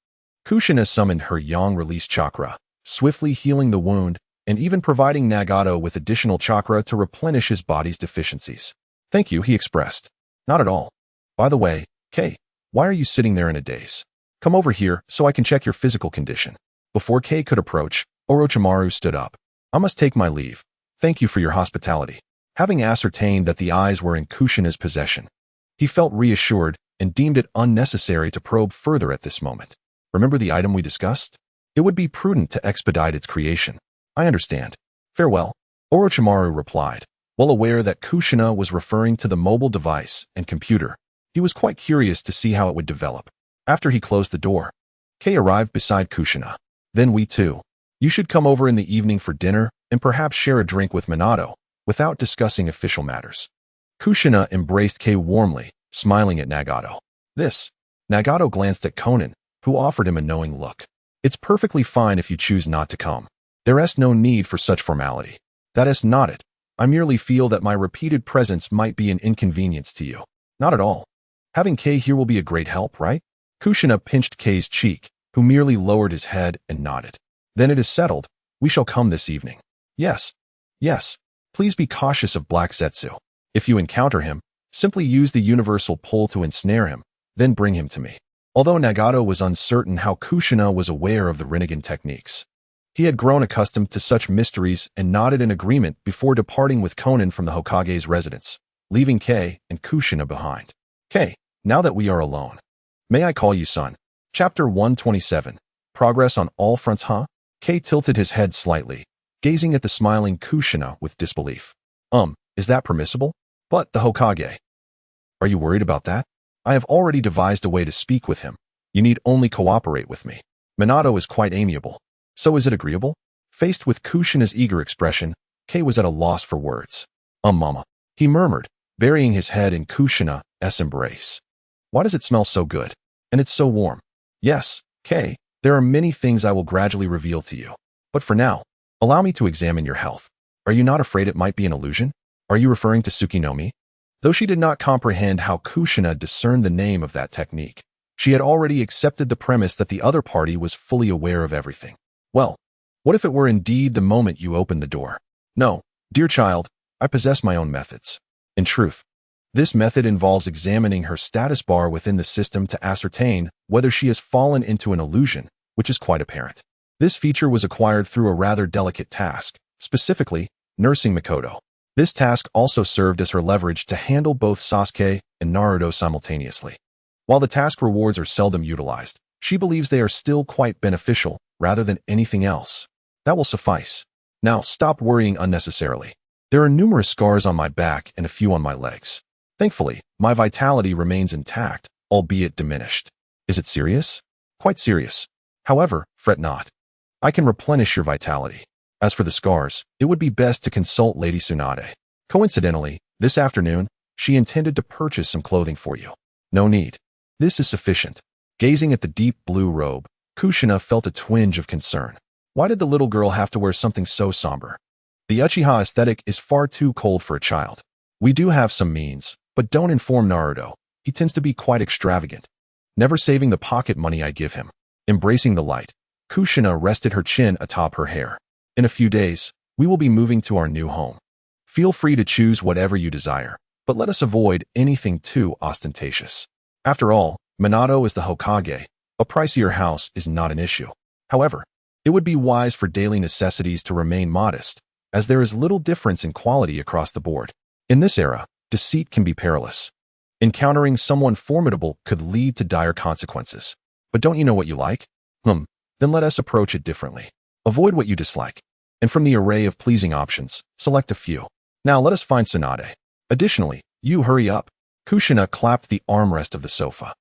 Kushina summoned her yang-release chakra, swiftly healing the wound and even providing Nagato with additional chakra to replenish his body's deficiencies. Thank you, he expressed. Not at all. By the way, Kei, why are you sitting there in a daze? Come over here so I can check your physical condition. Before Kei could approach, Orochimaru stood up. I must take my leave. Thank you for your hospitality. Having ascertained that the eyes were in Kushina's possession, he felt reassured and deemed it unnecessary to probe further at this moment. Remember the item we discussed? It would be prudent to expedite its creation. I understand. Farewell, Orochimaru replied. Well aware that Kushina was referring to the mobile device and computer, he was quite curious to see how it would develop. After he closed the door, Kei arrived beside Kushina. Then we too. You should come over in the evening for dinner and perhaps share a drink with Minato, without discussing official matters. Kushina embraced Kei warmly, smiling at Nagato. Nagato glanced at Konan, who offered him a knowing look. It's perfectly fine if you choose not to come. There is no need for such formality. That is not it. I merely feel that my repeated presence might be an inconvenience to you. Not at all. Having Kei here will be a great help, right? Kushina pinched Kei's cheek, who merely lowered his head and nodded. Then it is settled. We shall come this evening. Yes. Please be cautious of Black Zetsu. If you encounter him, simply use the universal pull to ensnare him, then bring him to me. Although Nagato was uncertain how Kushina was aware of the Rinnegan techniques, he had grown accustomed to such mysteries and nodded in agreement before departing with Konan from the Hokage's residence, leaving Kei and Kushina behind. Kei, now that we are alone, may I call you son? Chapter 127. Progress on all fronts, huh? Kei tilted his head slightly, gazing at the smiling Kushina with disbelief. Is that permissible? But the Hokage. Are you worried about that? I have already devised a way to speak with him. You need only cooperate with me. Minato is quite amiable. So is it agreeable? Faced with Kushina's eager expression, Kei was at a loss for words. Mama, he murmured, burying his head in Kushina's embrace. Why does it smell so good? And it's so warm. Yes, Kei, there are many things I will gradually reveal to you. But for now, allow me to examine your health. Are you not afraid it might be an illusion? Are you referring to Tsuki-no-Mi? Though she did not comprehend how Kushina discerned the name of that technique, she had already accepted the premise that the other party was fully aware of everything. Well, what if it were indeed the moment you opened the door? No, dear child, I possess my own methods. In truth, this method involves examining her status bar within the system to ascertain whether she has fallen into an illusion, which is quite apparent. This feature was acquired through a rather delicate task, specifically, nursing Mikoto. This task also served as her leverage to handle both Sasuke and Naruto simultaneously. While the task rewards are seldom utilized, she believes they are still quite beneficial rather than anything else. That will suffice. Now stop worrying unnecessarily. There are numerous scars on my back and a few on my legs. Thankfully, my vitality remains intact, albeit diminished. Is it serious? Quite serious. However, fret not. I can replenish your vitality. As for the scars, it would be best to consult Lady Tsunade. Coincidentally, this afternoon, she intended to purchase some clothing for you. No need. This is sufficient. Gazing at the deep blue robe, Kushina felt a twinge of concern. Why did the little girl have to wear something so somber? The Uchiha aesthetic is far too cold for a child. We do have some means, but don't inform Naruto. He tends to be quite extravagant, never saving the pocket money I give him. Embracing the light, Kushina rested her chin atop her hair. In a few days, we will be moving to our new home. Feel free to choose whatever you desire, but let us avoid anything too ostentatious. After all, Minato is the Hokage. A pricier house is not an issue. However, it would be wise for daily necessities to remain modest, as there is little difference in quality across the board. In this era, deceit can be perilous. Encountering someone formidable could lead to dire consequences. But don't you know what you like? Then let us approach it differently. Avoid what you dislike. And from the array of pleasing options, select a few. Now let us find Tsunade. Additionally, you hurry up. Kushina clapped the armrest of the sofa.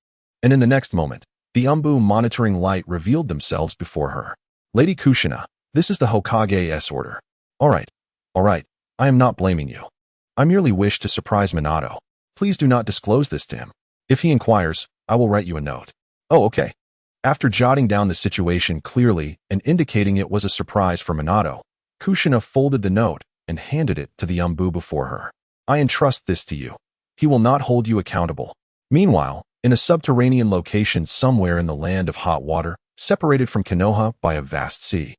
And in the next moment, the Umbu monitoring light revealed themselves before her. Lady Kushina, this is the Hokage's order. All right. I am not blaming you. I merely wish to surprise Minato. Please do not disclose this to him. If he inquires, I will write you a note. Oh, okay. After jotting down the situation clearly and indicating it was a surprise for Minato, Kushina folded the note and handed it to the Umbu before her. I entrust this to you. He will not hold you accountable. Meanwhile, in a subterranean location somewhere in the land of hot water, separated from Konoha by a vast sea,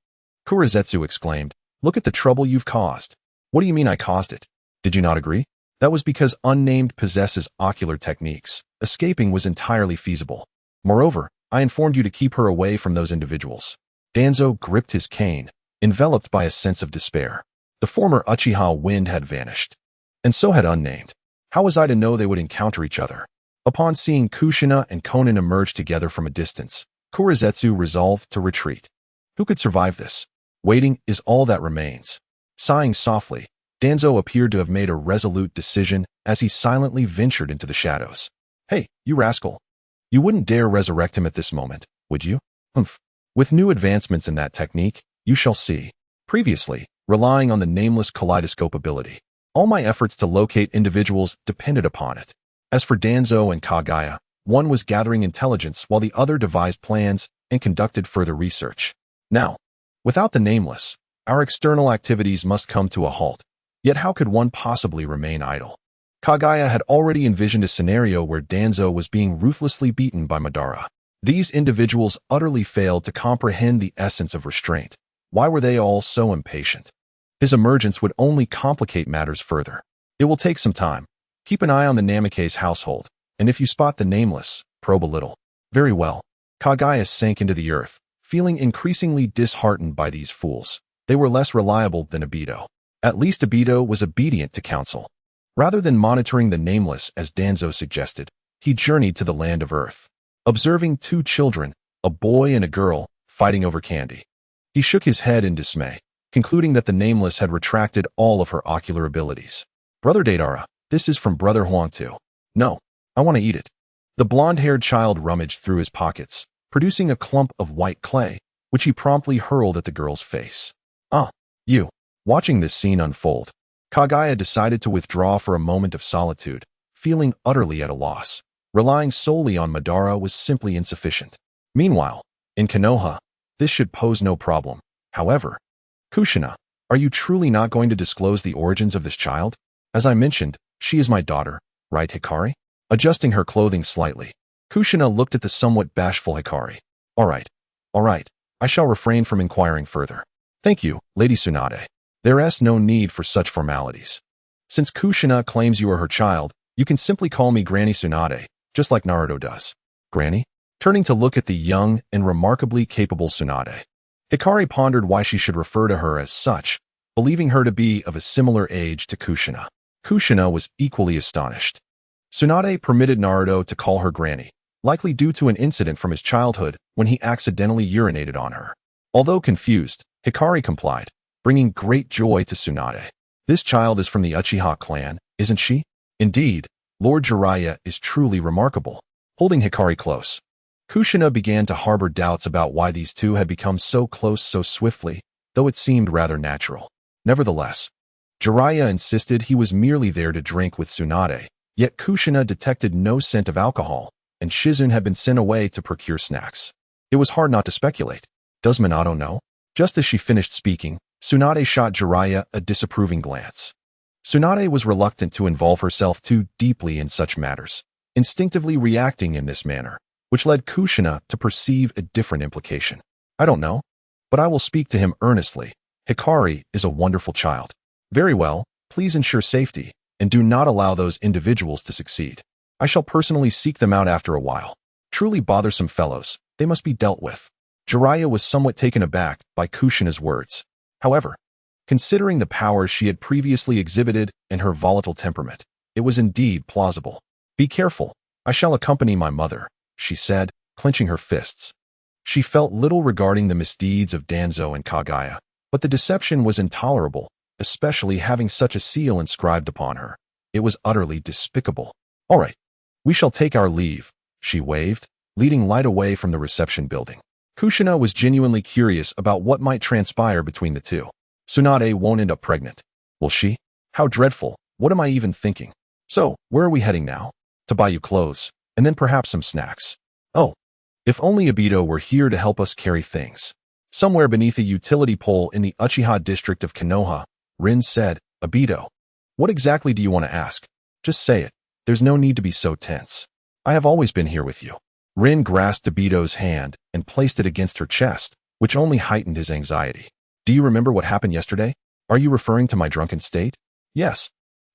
Kurizetsu exclaimed, "Look at the trouble you've caused." What do you mean I caused it? Did you not agree? That was because Unnamed possesses ocular techniques. Escaping was entirely feasible. Moreover, I informed you to keep her away from those individuals. Danzo gripped his cane, enveloped by a sense of despair. The former Uchiha wind had vanished. And so had Unnamed. How was I to know they would encounter each other? Upon seeing Kushina and Konan emerge together from a distance, Kurizetsu resolved to retreat. Who could survive this? Waiting is all that remains. Sighing softly, Danzo appeared to have made a resolute decision as he silently ventured into the shadows. Hey, you rascal. You wouldn't dare resurrect him at this moment, would you? Humph. With new advancements in that technique, you shall see. Previously, relying on the nameless kaleidoscope ability, all my efforts to locate individuals depended upon it. As for Danzo and Kaguya, one was gathering intelligence while the other devised plans and conducted further research. Now, without the nameless, our external activities must come to a halt. Yet how could one possibly remain idle? Kaguya had already envisioned a scenario where Danzo was being ruthlessly beaten by Madara. These individuals utterly failed to comprehend the essence of restraint. Why were they all so impatient? His emergence would only complicate matters further. It will take some time. Keep an eye on the Namikaze household, and if you spot the nameless, probe a little. Very well. Kaguya sank into the earth, feeling increasingly disheartened by these fools. They were less reliable than Aido. At least Aido was obedient to counsel. Rather than monitoring the nameless as Danzo suggested, he journeyed to the land of Earth, observing two children, a boy and a girl, fighting over candy. He shook his head in dismay, concluding that the nameless had retracted all of her ocular abilities. Brother Deidara, this is from Brother Huang too. No, I want to eat it. The blonde-haired child rummaged through his pockets, producing a clump of white clay, which he promptly hurled at the girl's face. Ah, you. Watching this scene unfold, Kaguya decided to withdraw for a moment of solitude, feeling utterly at a loss. Relying solely on Madara was simply insufficient. Meanwhile, in Konoha, this should pose no problem. However, Kushina, are you truly not going to disclose the origins of this child? As I mentioned, she is my daughter, right, Hikari? Adjusting her clothing slightly, Kushina looked at the somewhat bashful Hikari. All right, I shall refrain from inquiring further. Thank you, Lady Tsunade. There is no need for such formalities. Since Kushina claims you are her child, you can simply call me Granny Tsunade, just like Naruto does. Granny? Turning to look at the young and remarkably capable Tsunade, Hikari pondered why she should refer to her as such, believing her to be of a similar age to Kushina. Kushina was equally astonished. Tsunade permitted Naruto to call her Granny, likely due to an incident from his childhood when he accidentally urinated on her. Although confused, Hikari complied, bringing great joy to Tsunade. This child is from the Uchiha clan, isn't she? Indeed, Lord Jiraiya is truly remarkable. Holding Hikari close, Kushina began to harbor doubts about why these two had become so close so swiftly, though it seemed rather natural. Nevertheless, Jiraiya insisted he was merely there to drink with Tsunade, yet Kushina detected no scent of alcohol, and Shizune had been sent away to procure snacks. It was hard not to speculate. Does Minato know? Just as she finished speaking, Tsunade shot Jiraiya a disapproving glance. Tsunade was reluctant to involve herself too deeply in such matters, instinctively reacting in this manner, which led Kushina to perceive a different implication. I don't know, but I will speak to him earnestly. Hikari is a wonderful child. Very well, please ensure safety, and do not allow those individuals to succeed. I shall personally seek them out after a while. Truly bothersome fellows, they must be dealt with. Jiraiya was somewhat taken aback by Kushina's words. However, considering the powers she had previously exhibited and her volatile temperament, it was indeed plausible. Be careful, I shall accompany my mother, she said, clenching her fists. She felt little regarding the misdeeds of Danzo and Kaguya, but the deception was intolerable, especially having such a seal inscribed upon her. It was utterly despicable. All right, we shall take our leave, she waved, leading Light away from the reception building. Kushina was genuinely curious about what might transpire between the two. Tsunade won't end up pregnant. Will she? How dreadful. What am I even thinking? So, where are we heading now? To buy you clothes, and then perhaps some snacks. Oh, if only Aido were here to help us carry things. Somewhere beneath a utility pole in the Uchiha district of Konoha, Rin said, Aido, what exactly do you want to ask? Just say it. There's no need to be so tense. I have always been here with you. Rin grasped Aido's hand and placed it against her chest, which only heightened his anxiety. Do you remember what happened yesterday? Are you referring to my drunken state? Yes.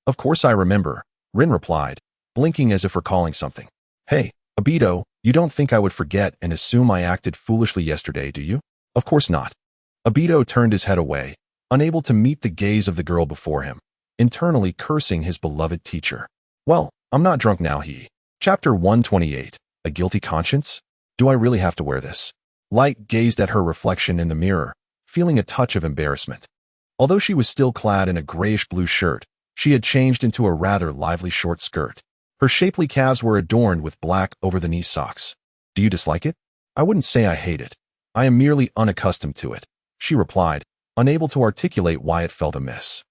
Of course I remember, Rin replied, blinking as if recalling something. Hey, Aido, you don't think I would forget and assume I acted foolishly yesterday, do you? Of course not. Aido turned his head away, unable to meet the gaze of the girl before him, internally cursing his beloved teacher. Well, I'm not drunk now, he. Chapter 128. A guilty conscience? Do I really have to wear this? Light gazed at her reflection in the mirror, feeling a touch of embarrassment. Although she was still clad in a grayish-blue shirt, she had changed into a rather lively short skirt. Her shapely calves were adorned with black over-the-knee socks. Do you dislike it? I wouldn't say I hate it. I am merely unaccustomed to it, she replied, unable to articulate why it felt amiss.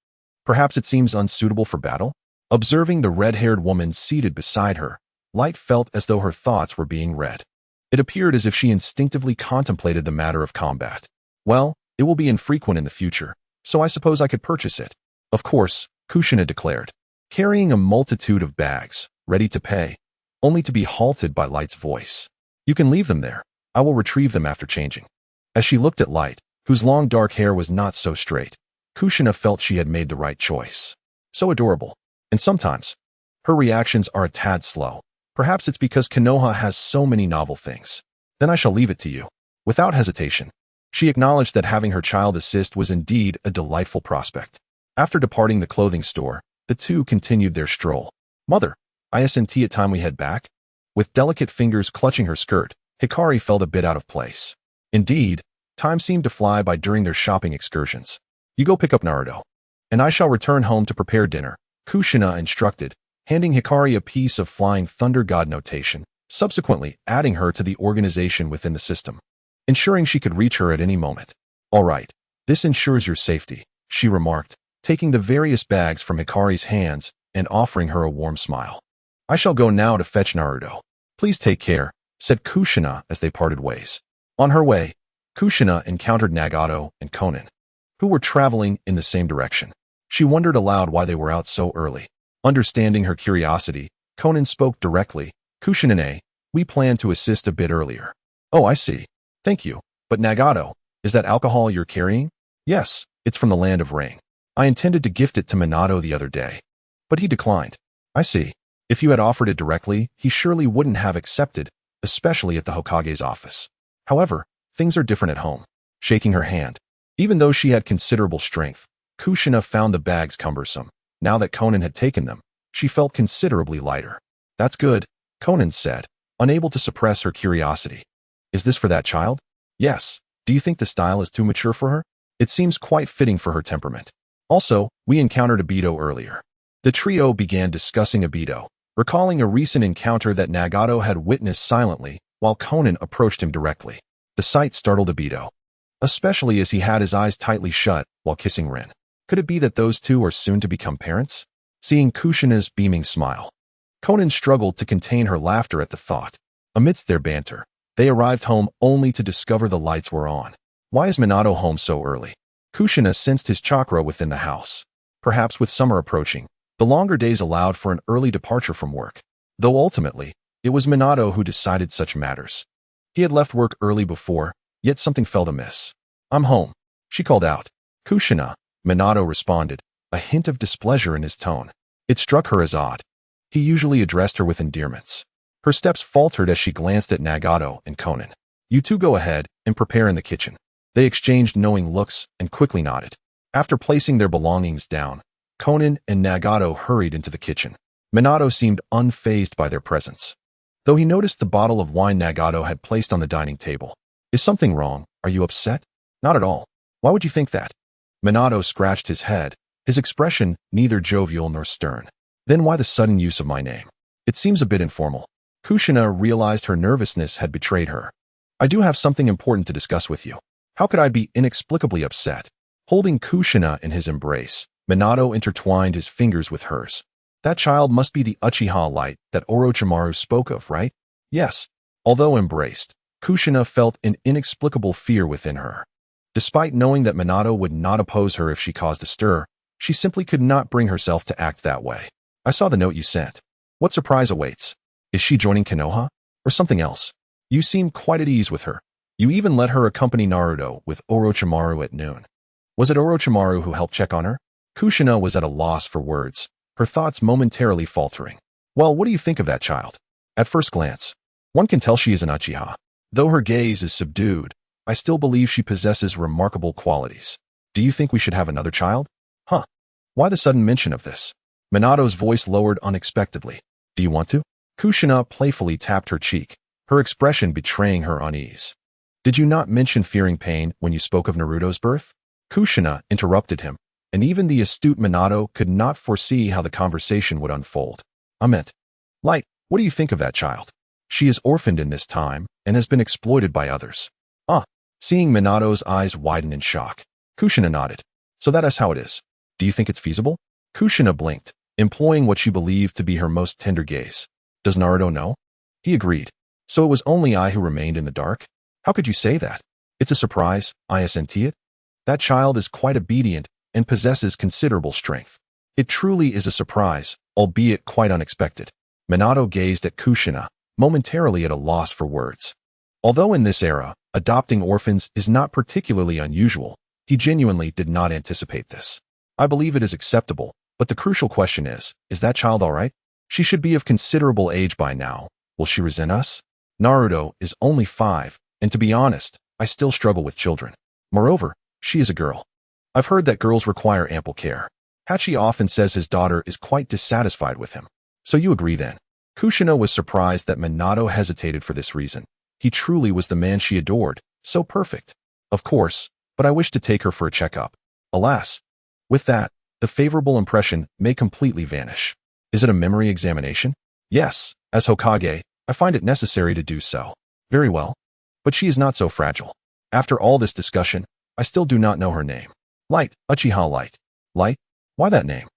Perhaps it seems unsuitable for battle? Observing the red-haired woman seated beside her, Light felt as though her thoughts were being read. It appeared as if she instinctively contemplated the matter of combat. Well, it will be infrequent in the future, so I suppose I could purchase it. Of course, Kushina declared, carrying a multitude of bags, ready to pay, only to be halted by Light's voice. You can leave them there. I will retrieve them after changing. As she looked at Light, whose long dark hair was not so straight, Kushina felt she had made the right choice. So adorable. And sometimes, her reactions are a tad slow. Perhaps it's because Konoha has so many novel things. Then I shall leave it to you. Without hesitation, she acknowledged that having her child assist was indeed a delightful prospect. After departing the clothing store, the two continued their stroll. Mother, isn't it time we head back? With delicate fingers clutching her skirt, Hikari felt a bit out of place. Indeed, time seemed to fly by during their shopping excursions. You go pick up Naruto, and I shall return home to prepare dinner, Kushina instructed, handing Hikari a piece of Flying Thunder God notation, subsequently adding her to the organization within the system, ensuring she could reach her at any moment. All right, this ensures your safety, she remarked, taking the various bags from Hikari's hands and offering her a warm smile. I shall go now to fetch Naruto. Please take care, said Kushina as they parted ways. On her way, Kushina encountered Nagato and Konan, who were traveling in the same direction. She wondered aloud why they were out so early. Understanding her curiosity, Konan spoke directly. Kushina, we planned to assist a bit earlier. Oh, I see. Thank you. But Nagato, is that alcohol you're carrying? Yes, it's from the land of rain. I intended to gift it to Minato the other day, but he declined. I see. If you had offered it directly, he surely wouldn't have accepted, especially at the Hokage's office. However, things are different at home. Shaking her hand. Even though she had considerable strength, Kushina found the bags cumbersome. Now that Konan had taken them, she felt considerably lighter. That's good, Konan said, unable to suppress her curiosity. Is this for that child? Yes. Do you think the style is too mature for her? It seems quite fitting for her temperament. Also, we encountered Aido earlier. The trio began discussing Aido, recalling a recent encounter that Nagato had witnessed silently while Konan approached him directly. The sight startled Aido, especially as he had his eyes tightly shut while kissing Rin. Could it be that those two are soon to become parents? Seeing Kushina's beaming smile, Konan struggled to contain her laughter at the thought. Amidst their banter, they arrived home only to discover the lights were on. Why is Minato home so early? Kushina sensed his chakra within the house. Perhaps with summer approaching, the longer days allowed for an early departure from work. Though ultimately, it was Minato who decided such matters. He had left work early before, yet something felt amiss. I'm home, she called out. Kushina, Minato responded, a hint of displeasure in his tone. It struck her as odd. He usually addressed her with endearments. Her steps faltered as she glanced at Nagato and Konan. You two go ahead and prepare in the kitchen. They exchanged knowing looks and quickly nodded. After placing their belongings down, Konan and Nagato hurried into the kitchen. Minato seemed unfazed by their presence, though he noticed the bottle of wine Nagato had placed on the dining table. Is something wrong? Are you upset? Not at all. Why would you think that? Minato scratched his head, his expression neither jovial nor stern. Then why the sudden use of my name? It seems a bit informal. Kushina realized her nervousness had betrayed her. I do have something important to discuss with you. How could I be inexplicably upset? Holding Kushina in his embrace, Minato intertwined his fingers with hers. That child must be the Uchiha light that Orochimaru spoke of, right? Yes. Although embraced, Kushina felt an inexplicable fear within her. Despite knowing that Minato would not oppose her if she caused a stir, she simply could not bring herself to act that way. I saw the note you sent. What surprise awaits? Is she joining Konoha? Or something else? You seem quite at ease with her. You even let her accompany Naruto with Orochimaru at noon. Was it Orochimaru who helped check on her? Kushina was at a loss for words, her thoughts momentarily faltering. Well, what do you think of that child? At first glance, one can tell she is an Uchiha. Though her gaze is subdued, I still believe she possesses remarkable qualities. Do you think we should have another child? Huh. Why the sudden mention of this? Minato's voice lowered unexpectedly. Do you want to? Kushina playfully tapped her cheek, her expression betraying her unease. Did you not mention fearing pain when you spoke of Naruto's birth? Kushina interrupted him, and even the astute Minato could not foresee how the conversation would unfold. I meant, Light, what do you think of that child? She is orphaned in this time and has been exploited by others. Seeing Minato's eyes widen in shock, Kushina nodded. So that is how it is. Do you think it's feasible? Kushina blinked, employing what she believed to be her most tender gaze. Does Naruto know? He agreed. So it was only I who remained in the dark? How could you say that? It's a surprise, isn't it? That child is quite obedient and possesses considerable strength. It truly is a surprise, albeit quite unexpected. Minato gazed at Kushina, momentarily at a loss for words. Although in this era, adopting orphans is not particularly unusual, he genuinely did not anticipate this. I believe it is acceptable, but the crucial question is that child all right? She should be of considerable age by now. Will she resent us? Naruto is only 5, and to be honest, I still struggle with children. Moreover, she is a girl. I've heard that girls require ample care. Hachi often says his daughter is quite dissatisfied with him. So you agree then? Kushina was surprised that Minato hesitated for this reason. He truly was the man she adored, so perfect. Of course, but I wish to take her for a checkup. Alas. With that, the favorable impression may completely vanish. Is it a memory examination? Yes, as Hokage, I find it necessary to do so. Very well. But she is not so fragile. After all this discussion, I still do not know her name. Light, Uchiha Light. Light? Why that name?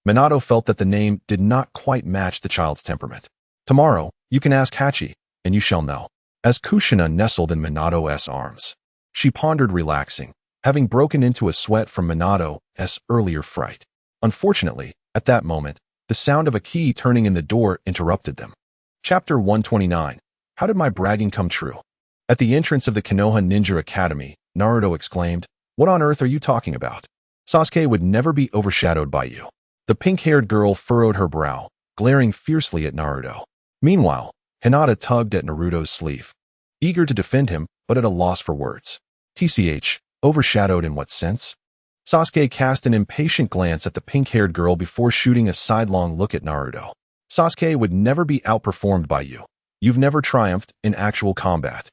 Minato felt that the name did not quite match the child's temperament. Tomorrow, you can ask Hachi, and you shall know. As Kushina nestled in Minato's arms, she pondered relaxing, having broken into a sweat from Minato's earlier fright. Unfortunately, at that moment, the sound of a key turning in the door interrupted them. Chapter 129. How did my bragging come true? At the entrance of the Konoha Ninja Academy, Naruto exclaimed, What on earth are you talking about? Sasuke would never be overshadowed by you. The pink-haired girl furrowed her brow, glaring fiercely at Naruto. Meanwhile, Hinata tugged at Naruto's sleeve, eager to defend him, but at a loss for words. TCH, overshadowed in what sense? Sasuke cast an impatient glance at the pink-haired girl before shooting a sidelong look at Naruto. Sasuke would never be outperformed by you. You've never triumphed in actual combat.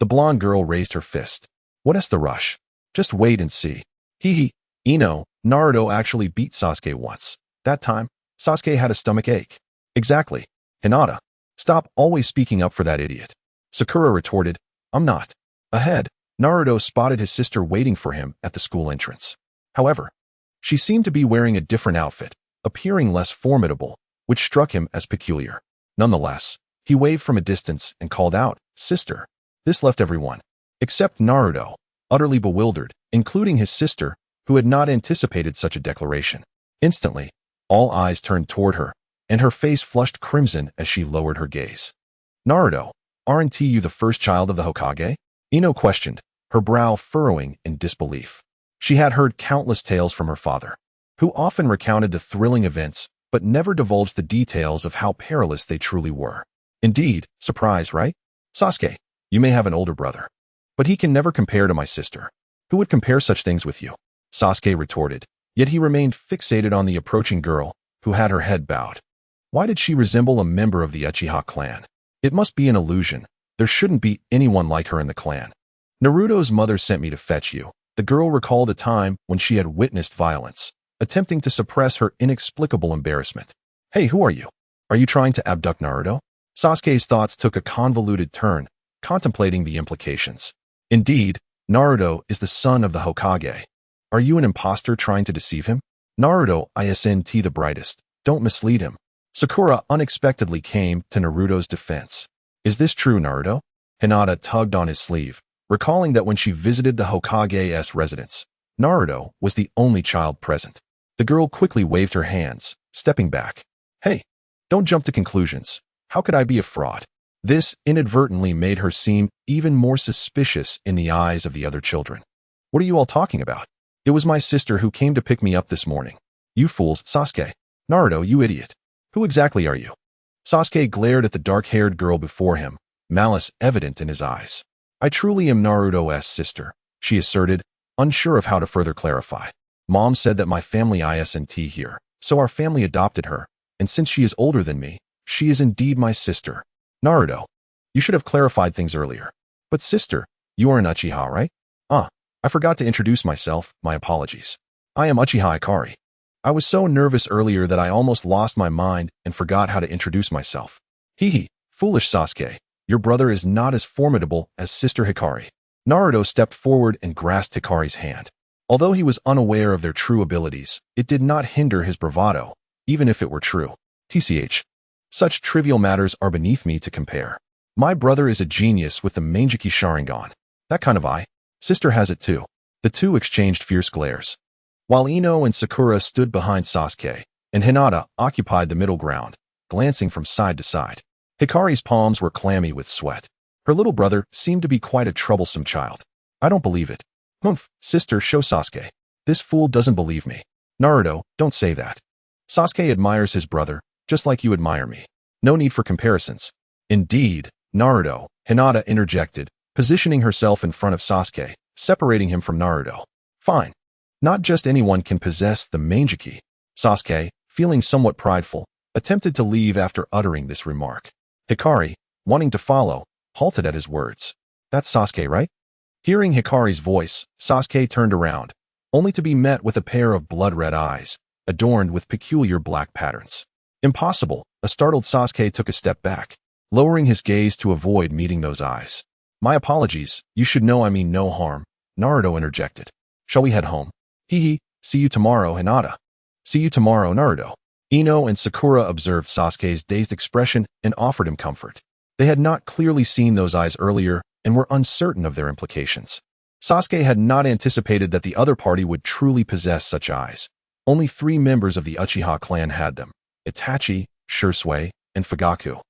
The blonde girl raised her fist. What is the rush? Just wait and see. Hee. Naruto actually beat Sasuke once. That time, Sasuke had a stomach ache. Exactly. Hinata, stop always speaking up for that idiot. Sakura retorted, I'm not. Ahead, Naruto spotted his sister waiting for him at the school entrance. However, she seemed to be wearing a different outfit, appearing less formidable, which struck him as peculiar. Nonetheless, he waved from a distance and called out, Sister. This left everyone, except Naruto, utterly bewildered, including his sister, who had not anticipated such a declaration. Instantly, all eyes turned toward her, and her face flushed crimson as she lowered her gaze. Naruto, aren't you the first child of the Hokage? Ino questioned, her brow furrowing in disbelief. She had heard countless tales from her father, who often recounted the thrilling events but never divulged the details of how perilous they truly were. Indeed, surprise, right? Sasuke, you may have an older brother, but he can never compare to my sister. Who would compare such things with you? Sasuke retorted, yet he remained fixated on the approaching girl, who had her head bowed. Why did she resemble a member of the Uchiha clan? It must be an illusion. There shouldn't be anyone like her in the clan. Naruto's mother sent me to fetch you. The girl recalled a time when she had witnessed violence, attempting to suppress her inexplicable embarrassment. Hey, who are you? Are you trying to abduct Naruto? Sasuke's thoughts took a convoluted turn, contemplating the implications. Indeed, Naruto is the son of the Hokage. Are you an imposter trying to deceive him? Naruto isn't the brightest. Don't mislead him. Sakura unexpectedly came to Naruto's defense. Is this true, Naruto? Hinata tugged on his sleeve, recalling that when she visited the Hokage's residence, Naruto was the only child present. The girl quickly waved her hands, stepping back. Hey, don't jump to conclusions. How could I be a fraud? This inadvertently made her seem even more suspicious in the eyes of the other children. What are you all talking about? It was my sister who came to pick me up this morning. You fools, Sasuke. Naruto, you idiot. Who exactly are you? Sasuke glared at the dark-haired girl before him, malice evident in his eyes. I truly am Naruto's sister, she asserted, unsure of how to further clarify. Mom said that my family isn't here, so our family adopted her, and since she is older than me, she is indeed my sister. Naruto, you should have clarified things earlier. But sister, you are an Uchiha, right? I forgot to introduce myself, my apologies. I am Uchiha Ikari. I was so nervous earlier that I almost lost my mind and forgot how to introduce myself. Hee, foolish Sasuke, your brother is not as formidable as Sister Hikari. Naruto stepped forward and grasped Hikari's hand. Although he was unaware of their true abilities, it did not hinder his bravado, even if it were true. TCH. Such trivial matters are beneath me to compare. My brother is a genius with the Mangekyou Sharingan. That kind of eye. Sister has it too. The two exchanged fierce glares. While Ino and Sakura stood behind Sasuke, and Hinata occupied the middle ground, glancing from side to side. Hikari's palms were clammy with sweat. Her little brother seemed to be quite a troublesome child. I don't believe it. Humph, sister, show Sasuke. This fool doesn't believe me. Naruto, don't say that. Sasuke admires his brother, just like you admire me. No need for comparisons. Indeed, Naruto, Hinata interjected, positioning herself in front of Sasuke, separating him from Naruto. Fine. Not just anyone can possess the Mangekyou. Sasuke, feeling somewhat prideful, attempted to leave after uttering this remark. Hikari, wanting to follow, halted at his words. That's Sasuke, right? Hearing Hikari's voice, Sasuke turned around, only to be met with a pair of blood-red eyes, adorned with peculiar black patterns. Impossible, a startled Sasuke took a step back, lowering his gaze to avoid meeting those eyes. My apologies, you should know I mean no harm, Naruto interjected. Shall we head home? Hee, see you tomorrow, Hinata. See you tomorrow, Naruto. Ino and Sakura observed Sasuke's dazed expression and offered him comfort. They had not clearly seen those eyes earlier and were uncertain of their implications. Sasuke had not anticipated that the other party would truly possess such eyes. Only 3 members of the Uchiha clan had them: Itachi, Shisui, and Fugaku.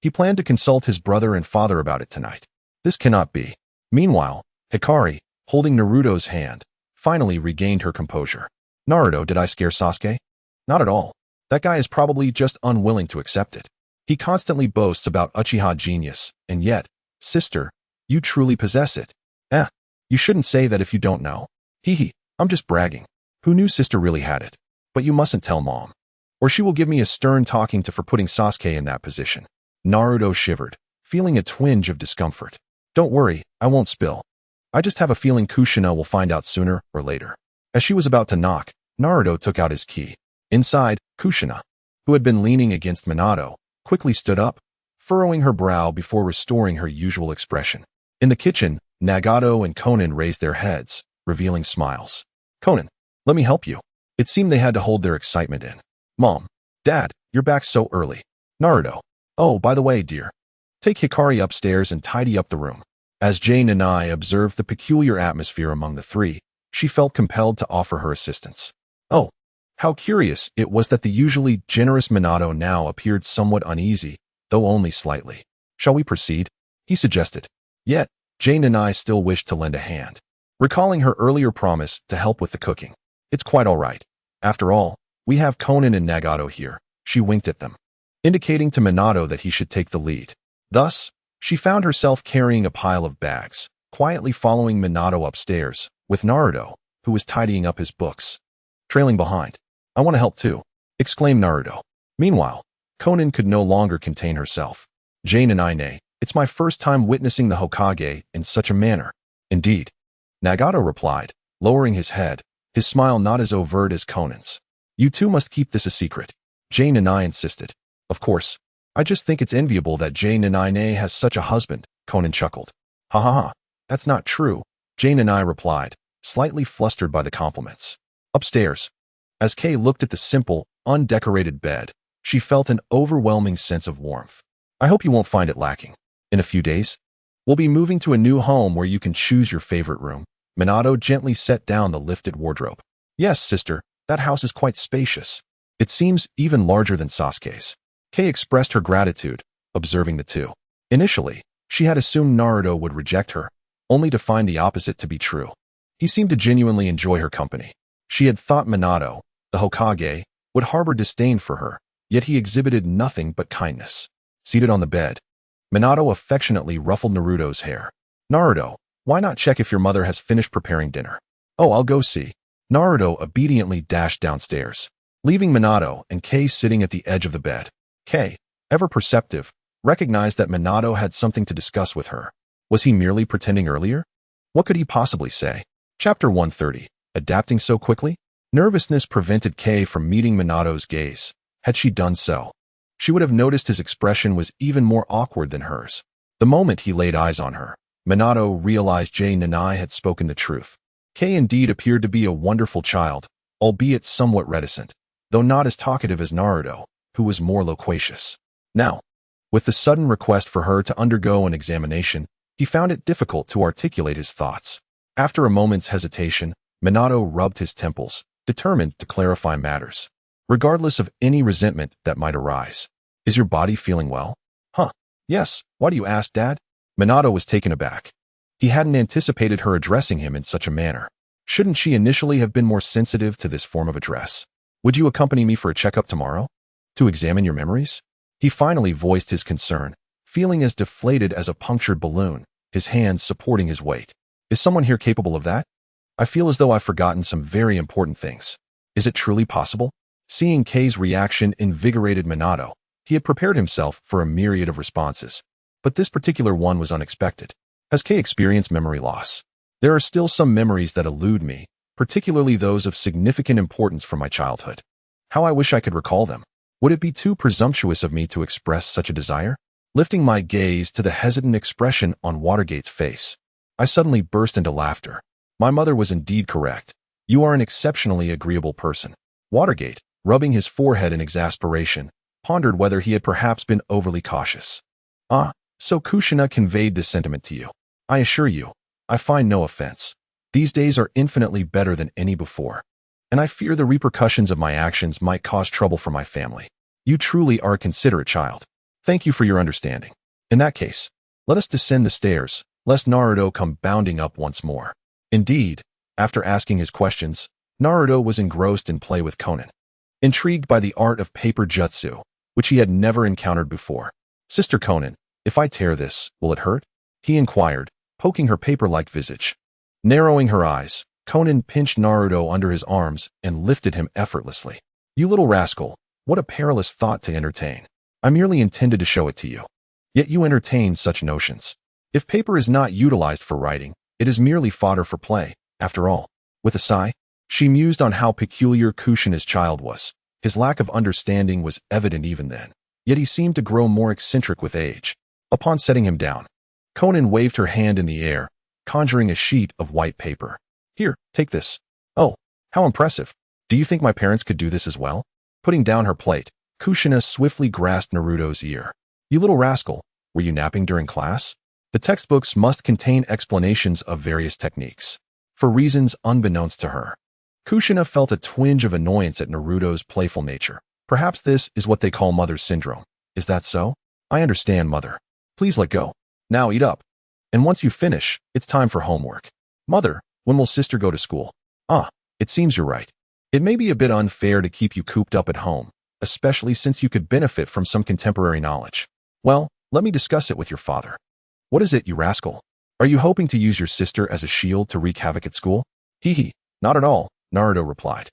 He planned to consult his brother and father about it tonight. This cannot be. Meanwhile, Hikari, holding Naruto's hand, finally regained her composure. Naruto, did I scare Sasuke? Not at all. That guy is probably just unwilling to accept it. He constantly boasts about Uchiha genius, and yet, sister, you truly possess it. You shouldn't say that if you don't know. I'm just bragging. Who knew sister really had it? But you mustn't tell mom, or she will give me a stern talking to for putting Sasuke in that position. Naruto shivered, feeling a twinge of discomfort. Don't worry, I won't spill. I just have a feeling Kushina will find out sooner or later. As she was about to knock, Naruto took out his key. Inside, Kushina, who had been leaning against Minato, quickly stood up, furrowing her brow before restoring her usual expression. In the kitchen, Nagato and Konan raised their heads, revealing smiles. Konan, let me help you. It seemed they had to hold their excitement in. Mom, Dad, you're back so early. Naruto. Oh, by the way, dear. Take Hikari upstairs and tidy up the room. As Jane and I observed the peculiar atmosphere among the three, she felt compelled to offer her assistance. Oh, how curious it was that the usually generous Minato now appeared somewhat uneasy, though only slightly. Shall we proceed? He suggested. Yet, Jane and I still wished to lend a hand, recalling her earlier promise to help with the cooking. It's quite all right. After all, we have Conan and Nagato here. She winked at them, indicating to Minato that he should take the lead. Thus, she found herself carrying a pile of bags, quietly following Minato upstairs, with Naruto, who was tidying up his books, trailing behind. I want to help too, exclaimed Naruto. Meanwhile, Conan could no longer contain herself. Jane and I nay, it's my first time witnessing the Hokage in such a manner. Indeed, Nagato replied, lowering his head, his smile not as overt as Conan's. You two must keep this a secret, Jane and I insisted. Of course, I just think it's enviable that Jane and I nay has such a husband, Conan chuckled. Ha ha ha, that's not true, Jane and I replied, slightly flustered by the compliments. Upstairs, as Kay looked at the simple, undecorated bed, she felt an overwhelming sense of warmth. I hope you won't find it lacking. In a few days, we'll be moving to a new home where you can choose your favorite room. Minato gently set down the lifted wardrobe. Yes, sister, that house is quite spacious. It seems even larger than Sasuke's. Kay expressed her gratitude, observing the two. Initially, she had assumed Naruto would reject her, only to find the opposite to be true. He seemed to genuinely enjoy her company. She had thought Minato, the Hokage, would harbor disdain for her, yet he exhibited nothing but kindness. Seated on the bed, Minato affectionately ruffled Naruto's hair. Naruto, why not check if your mother has finished preparing dinner? Oh, I'll go see. Naruto obediently dashed downstairs, leaving Minato and Kay sitting at the edge of the bed. Kay, ever perceptive, recognized that Minato had something to discuss with her. Was he merely pretending earlier? What could he possibly say? Chapter 130. Adapting so quickly? Nervousness prevented Kay from meeting Minato's gaze. Had she done so, she would have noticed his expression was even more awkward than hers. The moment he laid eyes on her, Minato realized Jane and I had spoken the truth. Kay indeed appeared to be a wonderful child, albeit somewhat reticent, though not as talkative as Naruto, who was more loquacious. Now, with the sudden request for her to undergo an examination, he found it difficult to articulate his thoughts. After a moment's hesitation, Minato rubbed his temples, determined to clarify matters, regardless of any resentment that might arise. Is your body feeling well? Huh. Yes. Why do you ask, Dad? Minato was taken aback. He hadn't anticipated her addressing him in such a manner. Shouldn't she initially have been more sensitive to this form of address? Would you accompany me for a checkup tomorrow? To examine your memories? He finally voiced his concern, feeling as deflated as a punctured balloon, his hands supporting his weight. Is someone here capable of that? I feel as though I've forgotten some very important things. Is it truly possible? Seeing Kay's reaction invigorated Minato. He had prepared himself for a myriad of responses, but this particular one was unexpected. Has Kay experienced memory loss? There are still some memories that elude me, particularly those of significant importance from my childhood. How I wish I could recall them. Would it be too presumptuous of me to express such a desire? Lifting my gaze to the hesitant expression on Watergate's face, I suddenly burst into laughter. My mother was indeed correct. You are an exceptionally agreeable person. Watergate, rubbing his forehead in exasperation, pondered whether he had perhaps been overly cautious. Ah, so Kushina conveyed this sentiment to you. I assure you, I find no offense. These days are infinitely better than any before, and I fear the repercussions of my actions might cause trouble for my family. You truly are a considerate child. Thank you for your understanding. In that case, let us descend the stairs, lest Naruto come bounding up once more. Indeed, after asking his questions, Naruto was engrossed in play with Conan, intrigued by the art of paper jutsu, which he had never encountered before. Sister Conan, if I tear this, will it hurt? He inquired, poking her paper-like visage. Narrowing her eyes, Conan pinched Naruto under his arms and lifted him effortlessly. You little rascal, what a perilous thought to entertain. I merely intended to show it to you. Yet you entertain such notions. If paper is not utilized for writing, it is merely fodder for play, after all. With a sigh, she mused on how peculiar Kushina's child was. His lack of understanding was evident even then, yet he seemed to grow more eccentric with age. Upon setting him down, Conan waved her hand in the air, conjuring a sheet of white paper. Here, take this. Oh, how impressive. Do you think my parents could do this as well? Putting down her plate, Kushina swiftly grasped Naruto's ear. You little rascal, were you napping during class? The textbooks must contain explanations of various techniques. For reasons unbeknownst to her, Kushina felt a twinge of annoyance at Naruto's playful nature. Perhaps this is what they call mother's syndrome. Is that so? I understand, mother. Please let go. Now eat up. And once you finish, it's time for homework. Mother, when will sister go to school? Ah, it seems you're right. It may be a bit unfair to keep you cooped up at home, especially since you could benefit from some contemporary knowledge. Well, let me discuss it with your father. What is it, you rascal? Are you hoping to use your sister as a shield to wreak havoc at school? Hee, not at all, Naruto replied.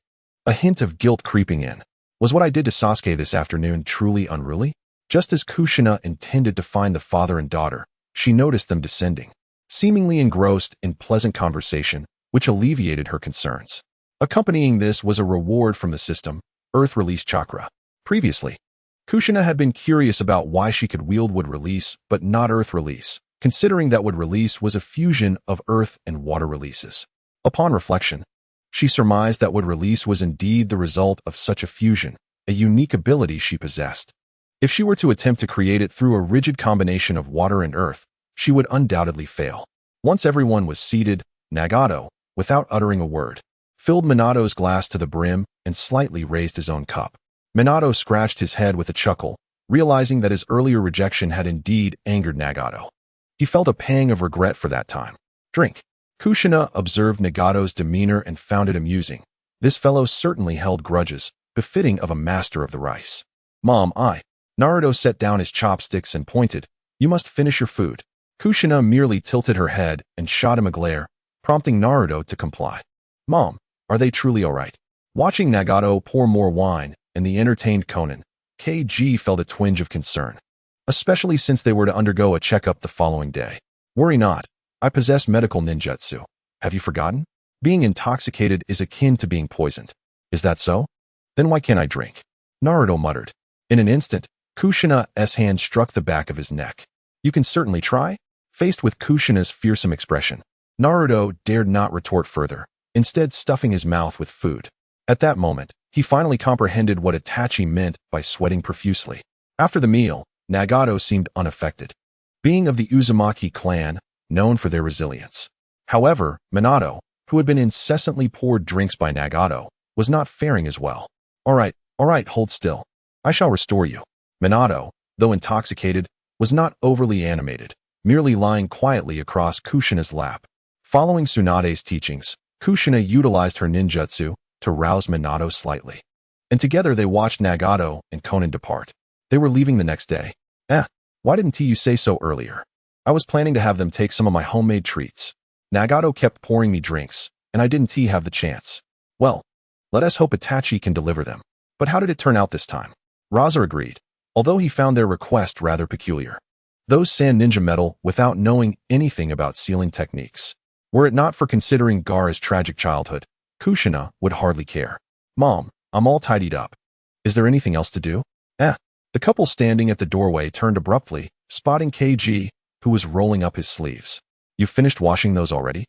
A hint of guilt creeping in. Was what I did to Sasuke this afternoon truly unruly? Just as Kushina intended to find the father and daughter, she noticed them descending, seemingly engrossed in pleasant conversation, which alleviated her concerns. Accompanying this was a reward from the system, Earth Release Chakra. Previously, Kushina had been curious about why she could wield Wood Release but not Earth Release, considering that Wood Release was a fusion of Earth and Water releases. Upon reflection, she surmised that Wood Release was indeed the result of such a fusion, a unique ability she possessed. If she were to attempt to create it through a rigid combination of water and earth, she would undoubtedly fail. Once everyone was seated, Nagato, without uttering a word, filled Minato's glass to the brim and slightly raised his own cup. Minato scratched his head with a chuckle, realizing that his earlier rejection had indeed angered Nagato. He felt a pang of regret for that time. Drink. Kushina observed Nagato's demeanor and found it amusing. This fellow certainly held grudges, befitting of a master of the rice. Mom, Naruto set down his chopsticks and pointed. You must finish your food. Kushina merely tilted her head and shot him a glare, prompting Naruto to comply. Mom, are they truly all right? Watching Nagato pour more wine and the entertained Konan, KG felt a twinge of concern, especially since they were to undergo a checkup the following day. Worry not. I possess medical ninjutsu. Have you forgotten? Being intoxicated is akin to being poisoned. Is that so? Then why can't I drink? Naruto muttered. In an instant, Kushina's hand struck the back of his neck. You can certainly try? Faced with Kushina's fearsome expression, Naruto dared not retort further, instead stuffing his mouth with food. At that moment, he finally comprehended what Itachi meant by sweating profusely. After the meal, Nagato seemed unaffected. Being of the Uzumaki clan, known for their resilience. However, Minato, who had been incessantly poured drinks by Nagato, was not faring as well. All right, hold still. I shall restore you. Minato, though intoxicated, was not overly animated, merely lying quietly across Kushina's lap. Following Tsunade's teachings, Kushina utilized her ninjutsu to rouse Minato slightly. And together they watched Nagato and Konan depart. They were leaving the next day. Why didn't you say so earlier? I was planning to have them take some of my homemade treats. Nagato kept pouring me drinks, and I didn't have the chance. Well, let us hope Itachi can deliver them. But how did it turn out this time? Raza agreed, although he found their request rather peculiar. Those sand ninja metal without knowing anything about sealing techniques. Were it not for considering Gaara's tragic childhood, Kushina would hardly care. Mom, I'm all tidied up. Is there anything else to do? The couple standing at the doorway turned abruptly, spotting KG, who was rolling up his sleeves. You finished washing those already?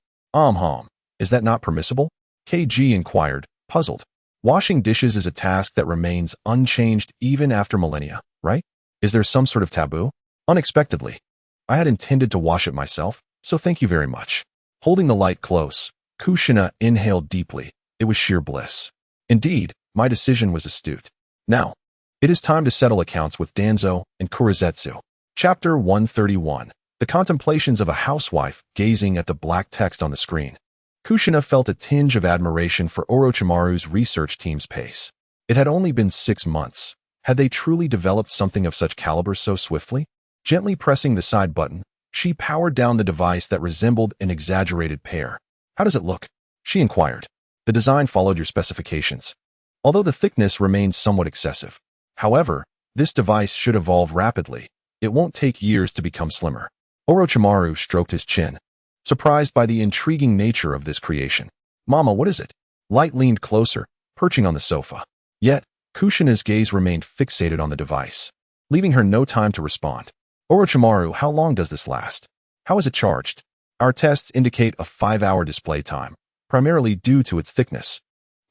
Is that not permissible? KG inquired, puzzled. Washing dishes is a task that remains unchanged even after millennia, right? Is there some sort of taboo? Unexpectedly. I had intended to wash it myself, so thank you very much. Holding the light close, Kushina inhaled deeply. It was sheer bliss. Indeed, my decision was astute. Now, it is time to settle accounts with Danzo and Kurizetsu. Chapter 131. The contemplations of a housewife gazing at the black text on the screen. Kushina felt a tinge of admiration for Orochimaru's research team's pace. It had only been 6 months. Had they truly developed something of such caliber so swiftly? Gently pressing the side button, she powered down the device that resembled an exaggerated pear. How does it look? She inquired. The design followed your specifications, although the thickness remains somewhat excessive. However, this device should evolve rapidly. It won't take years to become slimmer. Orochimaru stroked his chin, surprised by the intriguing nature of this creation. Mama, what is it? Light leaned closer, perching on the sofa. Yet, Kushina's gaze remained fixated on the device, leaving her no time to respond. Orochimaru, how long does this last? How is it charged? Our tests indicate a 5-hour display time, primarily due to its thickness.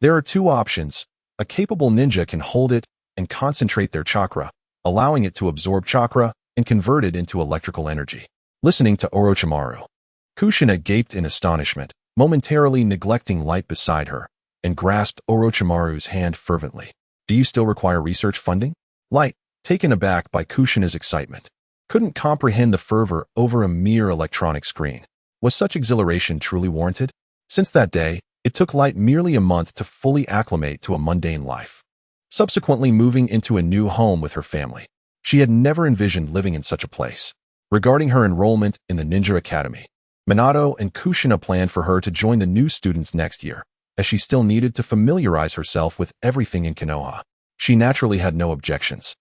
There are 2 options. A capable ninja can hold it and concentrate their chakra, allowing it to absorb chakra and convert it into electrical energy. listening to Orochimaru. Kushina gaped in astonishment, momentarily neglecting Light beside her, and grasped Orochimaru's hand fervently. Do you still require research funding? Light, taken aback by Kushina's excitement, couldn't comprehend the fervor over a mere electronic screen. Was such exhilaration truly warranted? Since that day, it took Light merely a month to fully acclimate to a mundane life. Subsequently moving into a new home with her family, she had never envisioned living in such a place. Regarding her enrollment in the Ninja Academy, Minato and Kushina planned for her to join the new students next year, as she still needed to familiarize herself with everything in Konoha. She naturally had no objections.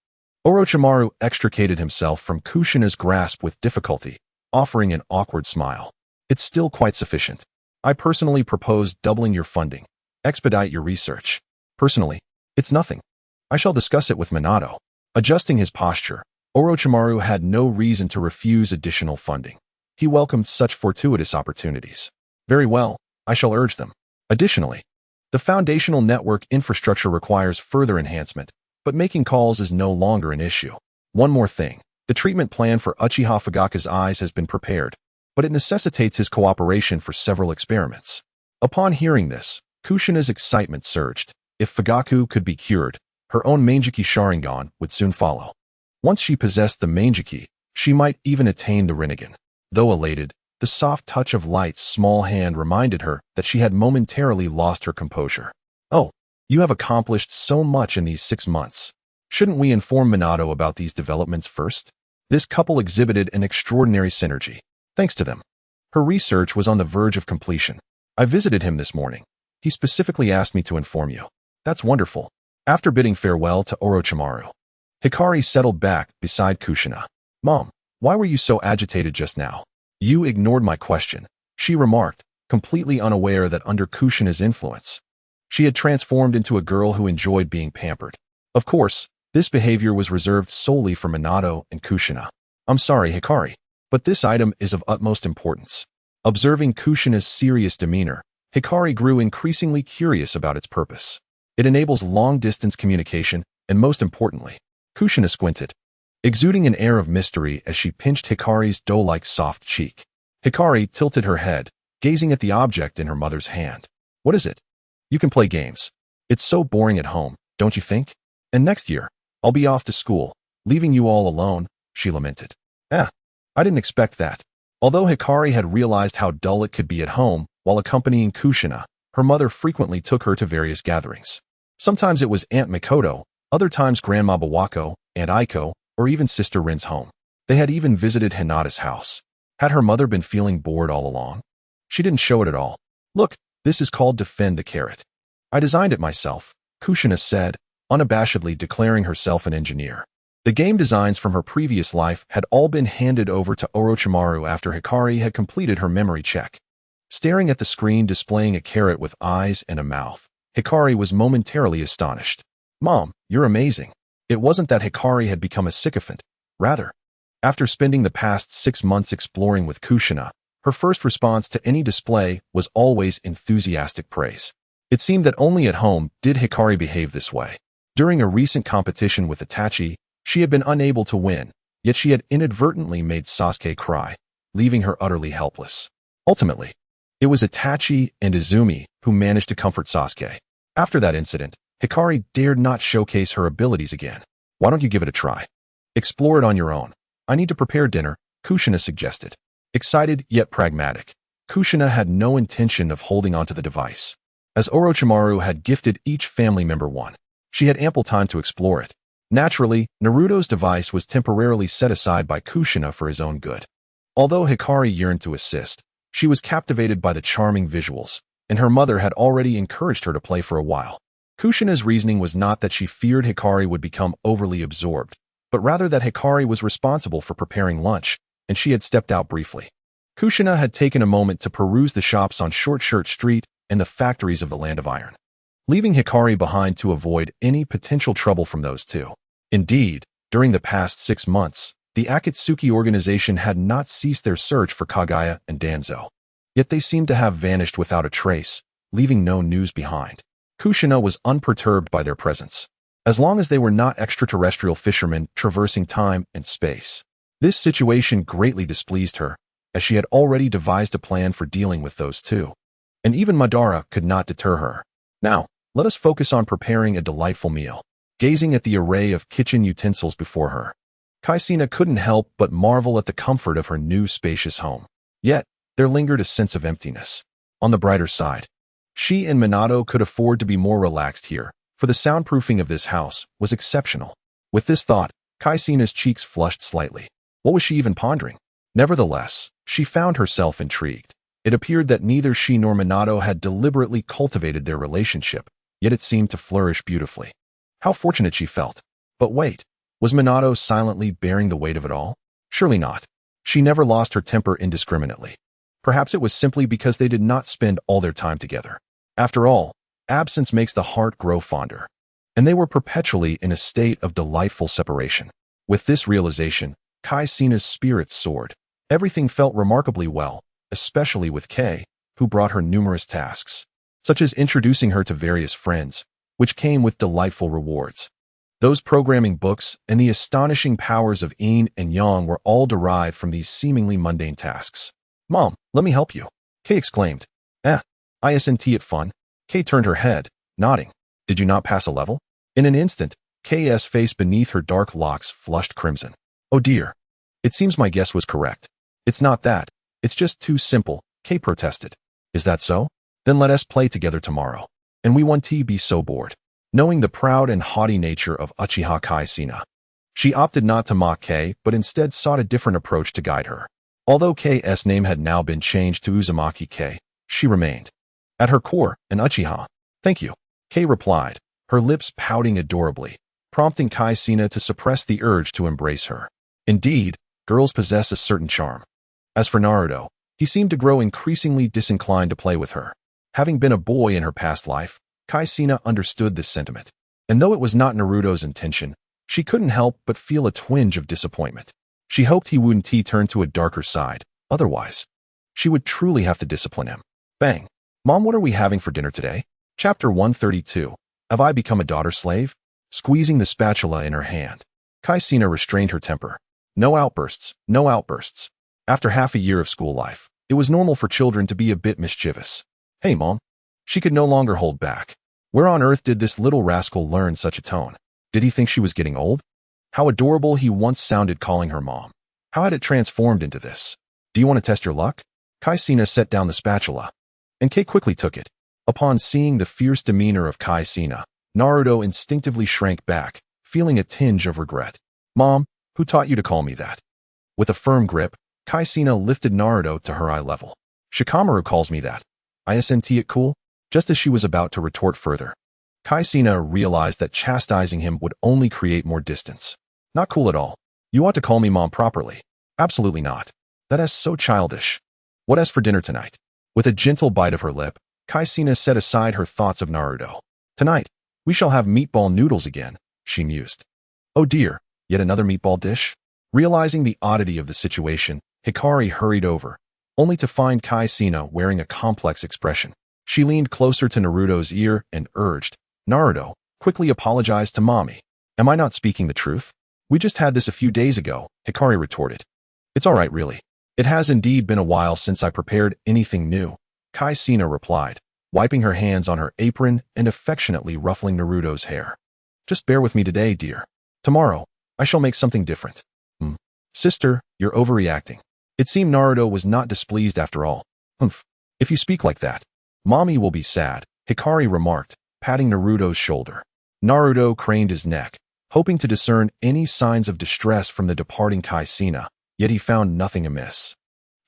Orochimaru extricated himself from Kushina's grasp with difficulty, offering an awkward smile. It's still quite sufficient. I personally propose doubling your funding. Expedite your research. Personally, it's nothing. I shall discuss it with Minato. Adjusting his posture, Orochimaru had no reason to refuse additional funding. He welcomed such fortuitous opportunities. Very well, I shall urge them. Additionally, the foundational network infrastructure requires further enhancement, but making calls is no longer an issue. One more thing. The treatment plan for Uchiha Fugaka's eyes has been prepared, but it necessitates his cooperation for several experiments. Upon hearing this, Kushina's excitement surged. If Fugaku could be cured, her own Manjiki Sharingan would soon follow. Once she possessed the Manjiki, she might even attain the Rinnegan. Though elated, the soft touch of Light's small hand reminded her that she had momentarily lost her composure. Oh, you have accomplished so much in these 6 months. Shouldn't we inform Minato about these developments first? This couple exhibited an extraordinary synergy. Thanks to them, her research was on the verge of completion. I visited him this morning. He specifically asked me to inform you. That's wonderful. After bidding farewell to Orochimaru, Hikari settled back beside Kushina. Mom, why were you so agitated just now? You ignored my question, she remarked, completely unaware that under Kushina's influence, she had transformed into a girl who enjoyed being pampered. Of course, this behavior was reserved solely for Minato and Kushina. I'm sorry, Hikari, but this item is of utmost importance. Observing Kushina's serious demeanor, Hikari grew increasingly curious about its purpose. It enables long-distance communication, and most importantly, Kushina squinted, exuding an air of mystery as she pinched Hikari's dough-like soft cheek. Hikari tilted her head, gazing at the object in her mother's hand. What is it? You can play games. It's so boring at home, don't you think? And next year, I'll be off to school, leaving you all alone, she lamented. I didn't expect that. Although Hikari had realized how dull it could be at home while accompanying Kushina, her mother frequently took her to various gatherings. Sometimes it was Aunt Mikoto, other times Grandma Bawako, Aunt Aiko, or even Sister Rin's home. They had even visited Hinata's house. Had her mother been feeling bored all along? She didn't show it at all. Look, this is called Defend the Carrot. I designed it myself, Kushina said, unabashedly declaring herself an engineer. The game designs from her previous life had all been handed over to Orochimaru after Hikari had completed her memory check. Staring at the screen displaying a carrot with eyes and a mouth, Hikari was momentarily astonished. Mom, you're amazing. It wasn't that Hikari had become a sycophant. Rather, after spending the past 6 months exploring with Kushina, her first response to any display was always enthusiastic praise. It seemed that only at home did Hikari behave this way. During a recent competition with Itachi, she had been unable to win, yet she had inadvertently made Sasuke cry, leaving her utterly helpless. Ultimately, it was Itachi and Izumi who managed to comfort Sasuke. After that incident, Hikari dared not showcase her abilities again. Why don't you give it a try? Explore it on your own. I need to prepare dinner, Kushina suggested. Excited yet pragmatic, Kushina had no intention of holding onto the device. As Orochimaru had gifted each family member one, she had ample time to explore it. Naturally, Naruto's device was temporarily set aside by Kushina for his own good. Although Hikari yearned to assist, she was captivated by the charming visuals, and her mother had already encouraged her to play for a while. Kushina's reasoning was not that she feared Hikari would become overly absorbed, but rather that Hikari was responsible for preparing lunch, and she had stepped out briefly. Kushina had taken a moment to peruse the shops on Short Shirt Street and the factories of the Land of Iron, leaving Hikari behind to avoid any potential trouble from those two. Indeed, during the past 6 months, the Akatsuki organization had not ceased their search for Kaguya and Danzo. Yet they seemed to have vanished without a trace, leaving no news behind. Kushina was unperturbed by their presence, as long as they were not extraterrestrial fishermen traversing time and space. This situation greatly displeased her, as she had already devised a plan for dealing with those two. And even Madara could not deter her. Now, let us focus on preparing a delightful meal. Gazing at the array of kitchen utensils before her, Kushina couldn't help but marvel at the comfort of her new spacious home. Yet, there lingered a sense of emptiness. On the brighter side, she and Minato could afford to be more relaxed here, for the soundproofing of this house was exceptional. With this thought, Kushina's cheeks flushed slightly. What was she even pondering? Nevertheless, she found herself intrigued. It appeared that neither she nor Minato had deliberately cultivated their relationship, yet it seemed to flourish beautifully. How fortunate she felt. But wait, was Minato silently bearing the weight of it all? Surely not. She never lost her temper indiscriminately. Perhaps it was simply because they did not spend all their time together. After all, absence makes the heart grow fonder. And they were perpetually in a state of delightful separation. With this realization, Kushina's spirits soared. Everything felt remarkably well, especially with Kei, who brought her numerous tasks, such as introducing her to various friends, which came with delightful rewards. Those programming books and the astonishing powers of yin and yang were all derived from these seemingly mundane tasks. "Mom, let me help you," Kei exclaimed. Isn't it fun?" Kei turned her head, nodding. "Did you not pass a level?" In an instant, Kei's face beneath her dark locks flushed crimson. "Oh dear. It seems my guess was correct." "It's not that. It's just too simple," Kei protested. "Is that so? Then let us play together tomorrow. And we won't be so bored." Knowing the proud and haughty nature of Uchiha Kushina, she opted not to mock Kei, but instead sought a different approach to guide her. Although Kei's name had now been changed to Uzumaki Kei, she remained, at her core, an Uchiha. "Thank you," Kei replied, her lips pouting adorably, prompting Kushina to suppress the urge to embrace her. Indeed, girls possess a certain charm. As for Naruto, he seemed to grow increasingly disinclined to play with her. Having been a boy in her past life, Kushina understood this sentiment. And though it was not Naruto's intention, she couldn't help but feel a twinge of disappointment. She hoped he wouldn't turn to a darker side, otherwise, she would truly have to discipline him. Bang. "Mom, what are we having for dinner today?" Chapter 132. Have I become a daughter slave? Squeezing the spatula in her hand, Kushina restrained her temper. No outbursts, no outbursts. After half a year of school life, it was normal for children to be a bit mischievous. "Hey, Mom." She could no longer hold back. Where on earth did this little rascal learn such a tone? Did he think she was getting old? How adorable he once sounded calling her mom. How had it transformed into this? "Do you want to test your luck?" Kushina set down the spatula, and Kei quickly took it. Upon seeing the fierce demeanor of Kushina, Naruto instinctively shrank back, feeling a tinge of regret. "Mom, who taught you to call me that?" With a firm grip, Kushina lifted Naruto to her eye level. "Shikamaru calls me that. Isn't it cool?" Just as she was about to retort further, Kushina realized that chastising him would only create more distance. "Not cool at all. You ought to call me Mom properly." "Absolutely not. That is so childish. What as for dinner tonight?" With a gentle bite of her lip, Kushina set aside her thoughts of Naruto. "Tonight, we shall have meatball noodles again," she mused. "Oh dear, yet another meatball dish?" Realizing the oddity of the situation, Hikari hurried over, only to find Kushina wearing a complex expression. She leaned closer to Naruto's ear and urged, "Naruto, quickly apologize to Mommy." "Am I not speaking the truth? We just had this a few days ago," Hikari retorted. "It's all right, really. It has indeed been a while since I prepared anything new," Kushina replied, wiping her hands on her apron and affectionately ruffling Naruto's hair. "Just bear with me today, dear. Tomorrow, I shall make something different." "Sister, you're overreacting." It seemed Naruto was not displeased after all. "Humph. If you speak like that, Mommy will be sad," Hikari remarked, patting Naruto's shoulder. Naruto craned his neck, hoping to discern any signs of distress from the departing Kushina, yet he found nothing amiss.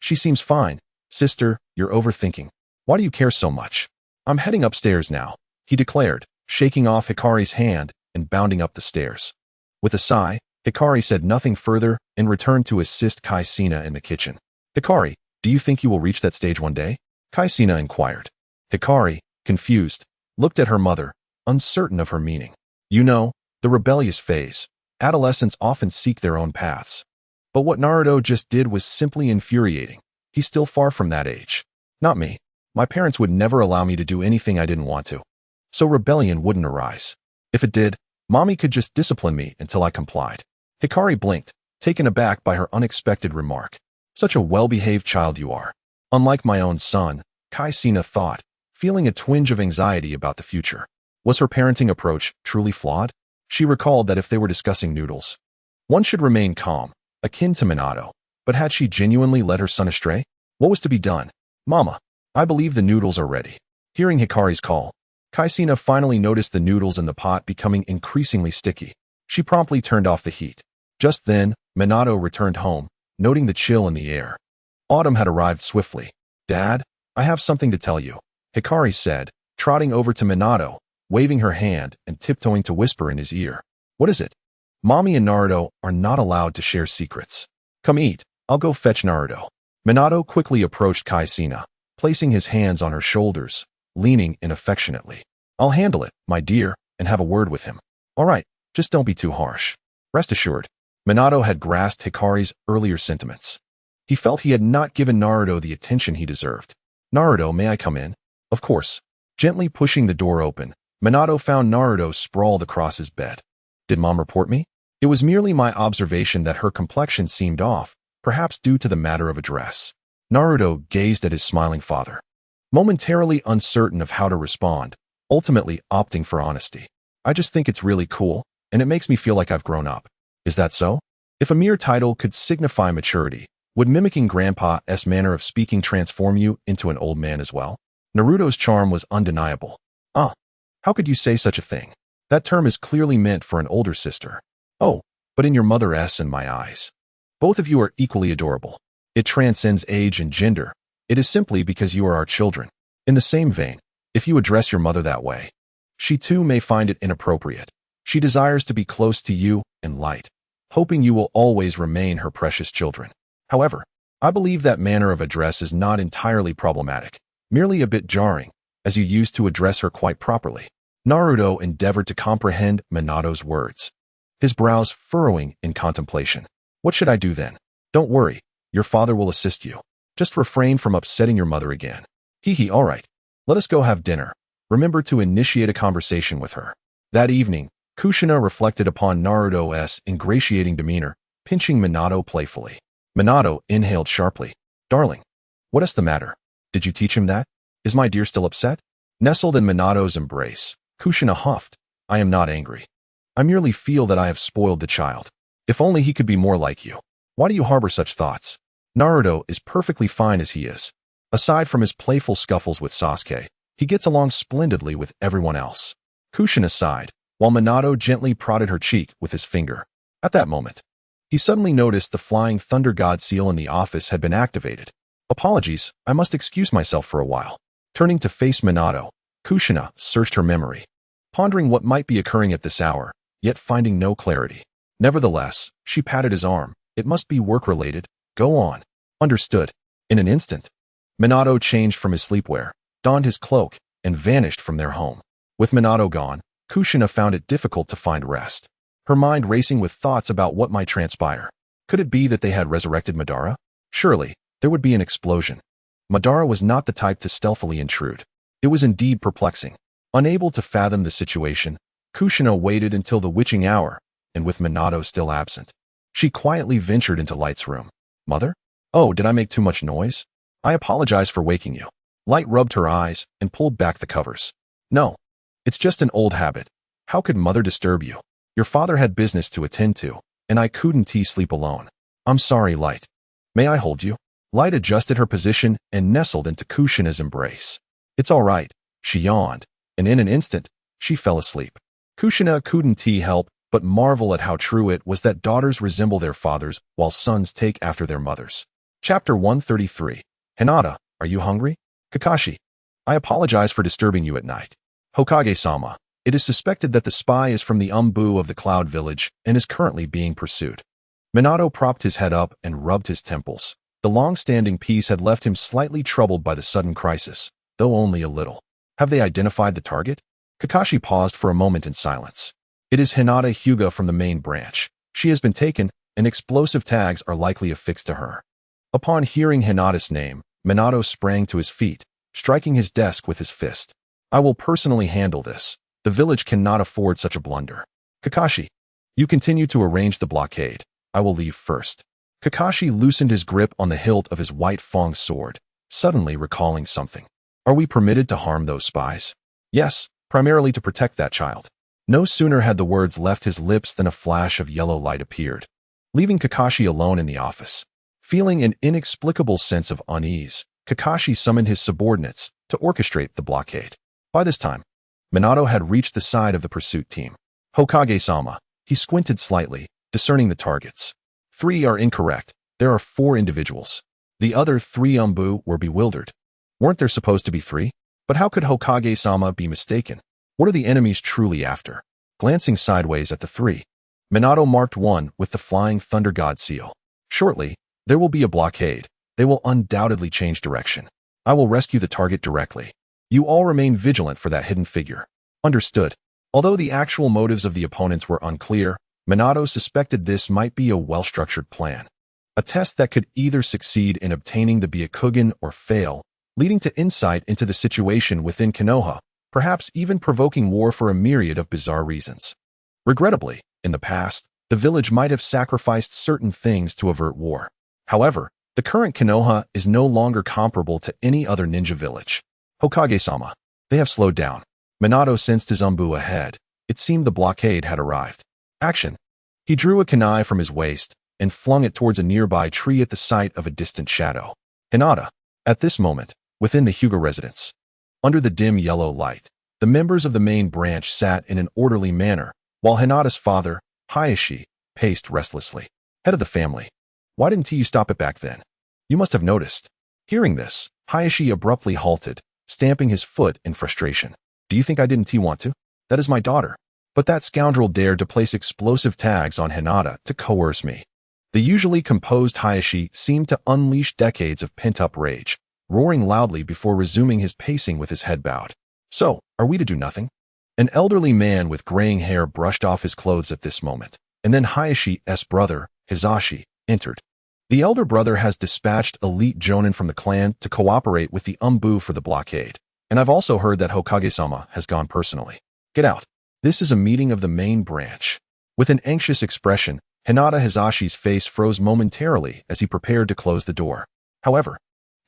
"She seems fine. Sister, you're overthinking. Why do you care so much?" "I'm heading upstairs now," he declared, shaking off Hikari's hand and bounding up the stairs. With a sigh, Hikari said nothing further and returned to assist Kushina in the kitchen. "Hikari, do you think you will reach that stage one day?" Kushina inquired. Hikari, confused, looked at her mother, uncertain of her meaning. You know, the rebellious phase. Adolescents often seek their own paths. But what Naruto just did was simply infuriating. He's still far from that age. "Not me. My parents would never allow me to do anything I didn't want to. So rebellion wouldn't arise. If it did, Mommy could just discipline me until I complied." Hikari blinked, taken aback by her unexpected remark. Such a well-behaved child you are. Unlike my own son, Kushina thought, feeling a twinge of anxiety about the future. Was her parenting approach truly flawed? She recalled that if they were discussing noodles, one should remain calm, akin to Minato. But had she genuinely led her son astray? What was to be done? Mama, I believe the noodles are ready. Hearing Hikari's call, Kushina finally noticed the noodles in the pot becoming increasingly sticky. She promptly turned off the heat. Just then, Minato returned home, noting the chill in the air. Autumn had arrived swiftly. Dad, I have something to tell you, Hikari said, trotting over to Minato, waving her hand and tiptoeing to whisper in his ear. What is it? Mommy and Naruto are not allowed to share secrets. Come eat, I'll go fetch Naruto. Minato quickly approached Kushina, placing his hands on her shoulders, leaning in affectionately. I'll handle it, my dear, and have a word with him. All right, just don't be too harsh. Rest assured, Minato had grasped Hikari's earlier sentiments. He felt he had not given Naruto the attention he deserved. Naruto, may I come in? Of course. Gently pushing the door open, Minato found Naruto sprawled across his bed. Did Mom report me? It was merely my observation that her complexion seemed off, perhaps due to the matter of a dress. Naruto gazed at his smiling father, momentarily uncertain of how to respond, ultimately opting for honesty. I just think it's really cool, and it makes me feel like I've grown up. Is that so? If a mere title could signify maturity, would mimicking Grandpa's manner of speaking transform you into an old man as well? Naruto's charm was undeniable. How could you say such a thing? That term is clearly meant for an older sister. Oh, but in your mother's and my eyes. Both of you are equally adorable. It transcends age and gender. It is simply because you are our children. In the same vein, if you address your mother that way, she too may find it inappropriate. She desires to be close to you and light, hoping you will always remain her precious children. However, I believe that manner of address is not entirely problematic, merely a bit jarring, as you used to address her quite properly. Naruto endeavored to comprehend Minato's words, his brows furrowing in contemplation. What should I do then? Don't worry, your father will assist you. Just refrain from upsetting your mother again. All right. Let us go have dinner. Remember to initiate a conversation with her. That evening, Kushina reflected upon Naruto's ingratiating demeanor, pinching Minato playfully. Minato inhaled sharply. Darling, what is the matter? Did you teach him that? Is my dear still upset? Nestled in Minato's embrace, Kushina huffed. I am not angry. I merely feel that I have spoiled the child. If only he could be more like you. Why do you harbor such thoughts? Naruto is perfectly fine as he is. Aside from his playful scuffles with Sasuke, he gets along splendidly with everyone else. Kushina sighed, while Minato gently prodded her cheek with his finger. At that moment, he suddenly noticed the flying thunder god seal in the office had been activated. Apologies, I must excuse myself for a while. Turning to face Minato, Kushina searched her memory, pondering what might be occurring at this hour, yet finding no clarity. Nevertheless, she patted his arm. It must be work-related. Go on. Understood. In an instant, Minato changed from his sleepwear, donned his cloak, and vanished from their home. With Minato gone, Kushina found it difficult to find rest, her mind racing with thoughts about what might transpire. Could it be that they had resurrected Madara? Surely, there would be an explosion. Madara was not the type to stealthily intrude. It was indeed perplexing. Unable to fathom the situation, Kushina waited until the witching hour, and with Minato still absent, she quietly ventured into Light's room. Mother? Oh, did I make too much noise? I apologize for waking you. Light rubbed her eyes and pulled back the covers. No, it's just an old habit. How could Mother disturb you? Your father had business to attend to, and I couldn't sleep alone. I'm sorry, Light. May I hold you? Light adjusted her position and nestled into Kushina's embrace. It's all right, she yawned, and in an instant, she fell asleep. Kushina couldn't help but marvel at how true it was that daughters resemble their fathers while sons take after their mothers. Chapter 133. Hinata, are you hungry? Kakashi, I apologize for disturbing you at night. Hokage-sama, it is suspected that the spy is from the Umbu of the Cloud Village and is currently being pursued. Minato propped his head up and rubbed his temples. The long-standing peace had left him slightly troubled by the sudden crisis, though only a little. Have they identified the target? Kakashi paused for a moment in silence. It is Hinata Hyuga from the main branch. She has been taken, and explosive tags are likely affixed to her. Upon hearing Hinata's name, Minato sprang to his feet, striking his desk with his fist. I will personally handle this. The village cannot afford such a blunder. Kakashi, you continue to arrange the blockade. I will leave first. Kakashi loosened his grip on the hilt of his white Fong sword, suddenly recalling something. Are we permitted to harm those spies? Yes, primarily to protect that child. No sooner had the words left his lips than a flash of yellow light appeared, leaving Kakashi alone in the office. Feeling an inexplicable sense of unease, Kakashi summoned his subordinates to orchestrate the blockade. By this time, Minato had reached the side of the pursuit team. Hokage-sama. He squinted slightly, discerning the targets. 3 are incorrect. There are 4 individuals. The other 3 were bewildered. Weren't there supposed to be 3? But how could Hokage-sama be mistaken? What are the enemies truly after? Glancing sideways at the 3, Minato marked one with the Flying Thunder God seal. Shortly, there will be a blockade. They will undoubtedly change direction. I will rescue the target directly. You all remain vigilant for that hidden figure. Understood. Although the actual motives of the opponents were unclear, Minato suspected this might be a well-structured plan. A test that could either succeed in obtaining the Byakugan or fail, leading to insight into the situation within Konoha, perhaps even provoking war for a myriad of bizarre reasons. Regrettably, in the past, the village might have sacrificed certain things to avert war. However, the current Konoha is no longer comparable to any other ninja village. Hokage-sama. They have slowed down. Minato sensed his ahead. It seemed the blockade had arrived. Action. He drew a kunai from his waist and flung it towards a nearby tree at the sight of a distant shadow. Hinata. At this moment, within the Hyuga residence, under the dim yellow light, the members of the main branch sat in an orderly manner, while Hinata's father, Hayashi, paced restlessly. Head of the family. Why didn't you stop it back then? You must have noticed. Hearing this, Hayashi abruptly halted, stamping his foot in frustration. Do you think I didn't want to? That is my daughter. But that scoundrel dared to place explosive tags on Hinata to coerce me. The usually composed Hayashi seemed to unleash decades of pent-up rage, roaring loudly before resuming his pacing with his head bowed. So, are we to do nothing? An elderly man with graying hair brushed off his clothes at this moment, and then Hayashi's brother, Hizashi, entered. The elder brother has dispatched elite jonin from the clan to cooperate with the for the blockade, and I've also heard that Hokage-sama has gone personally. Get out. This is a meeting of the main branch. With an anxious expression, Hinata Hizashi's face froze momentarily as he prepared to close the door. However,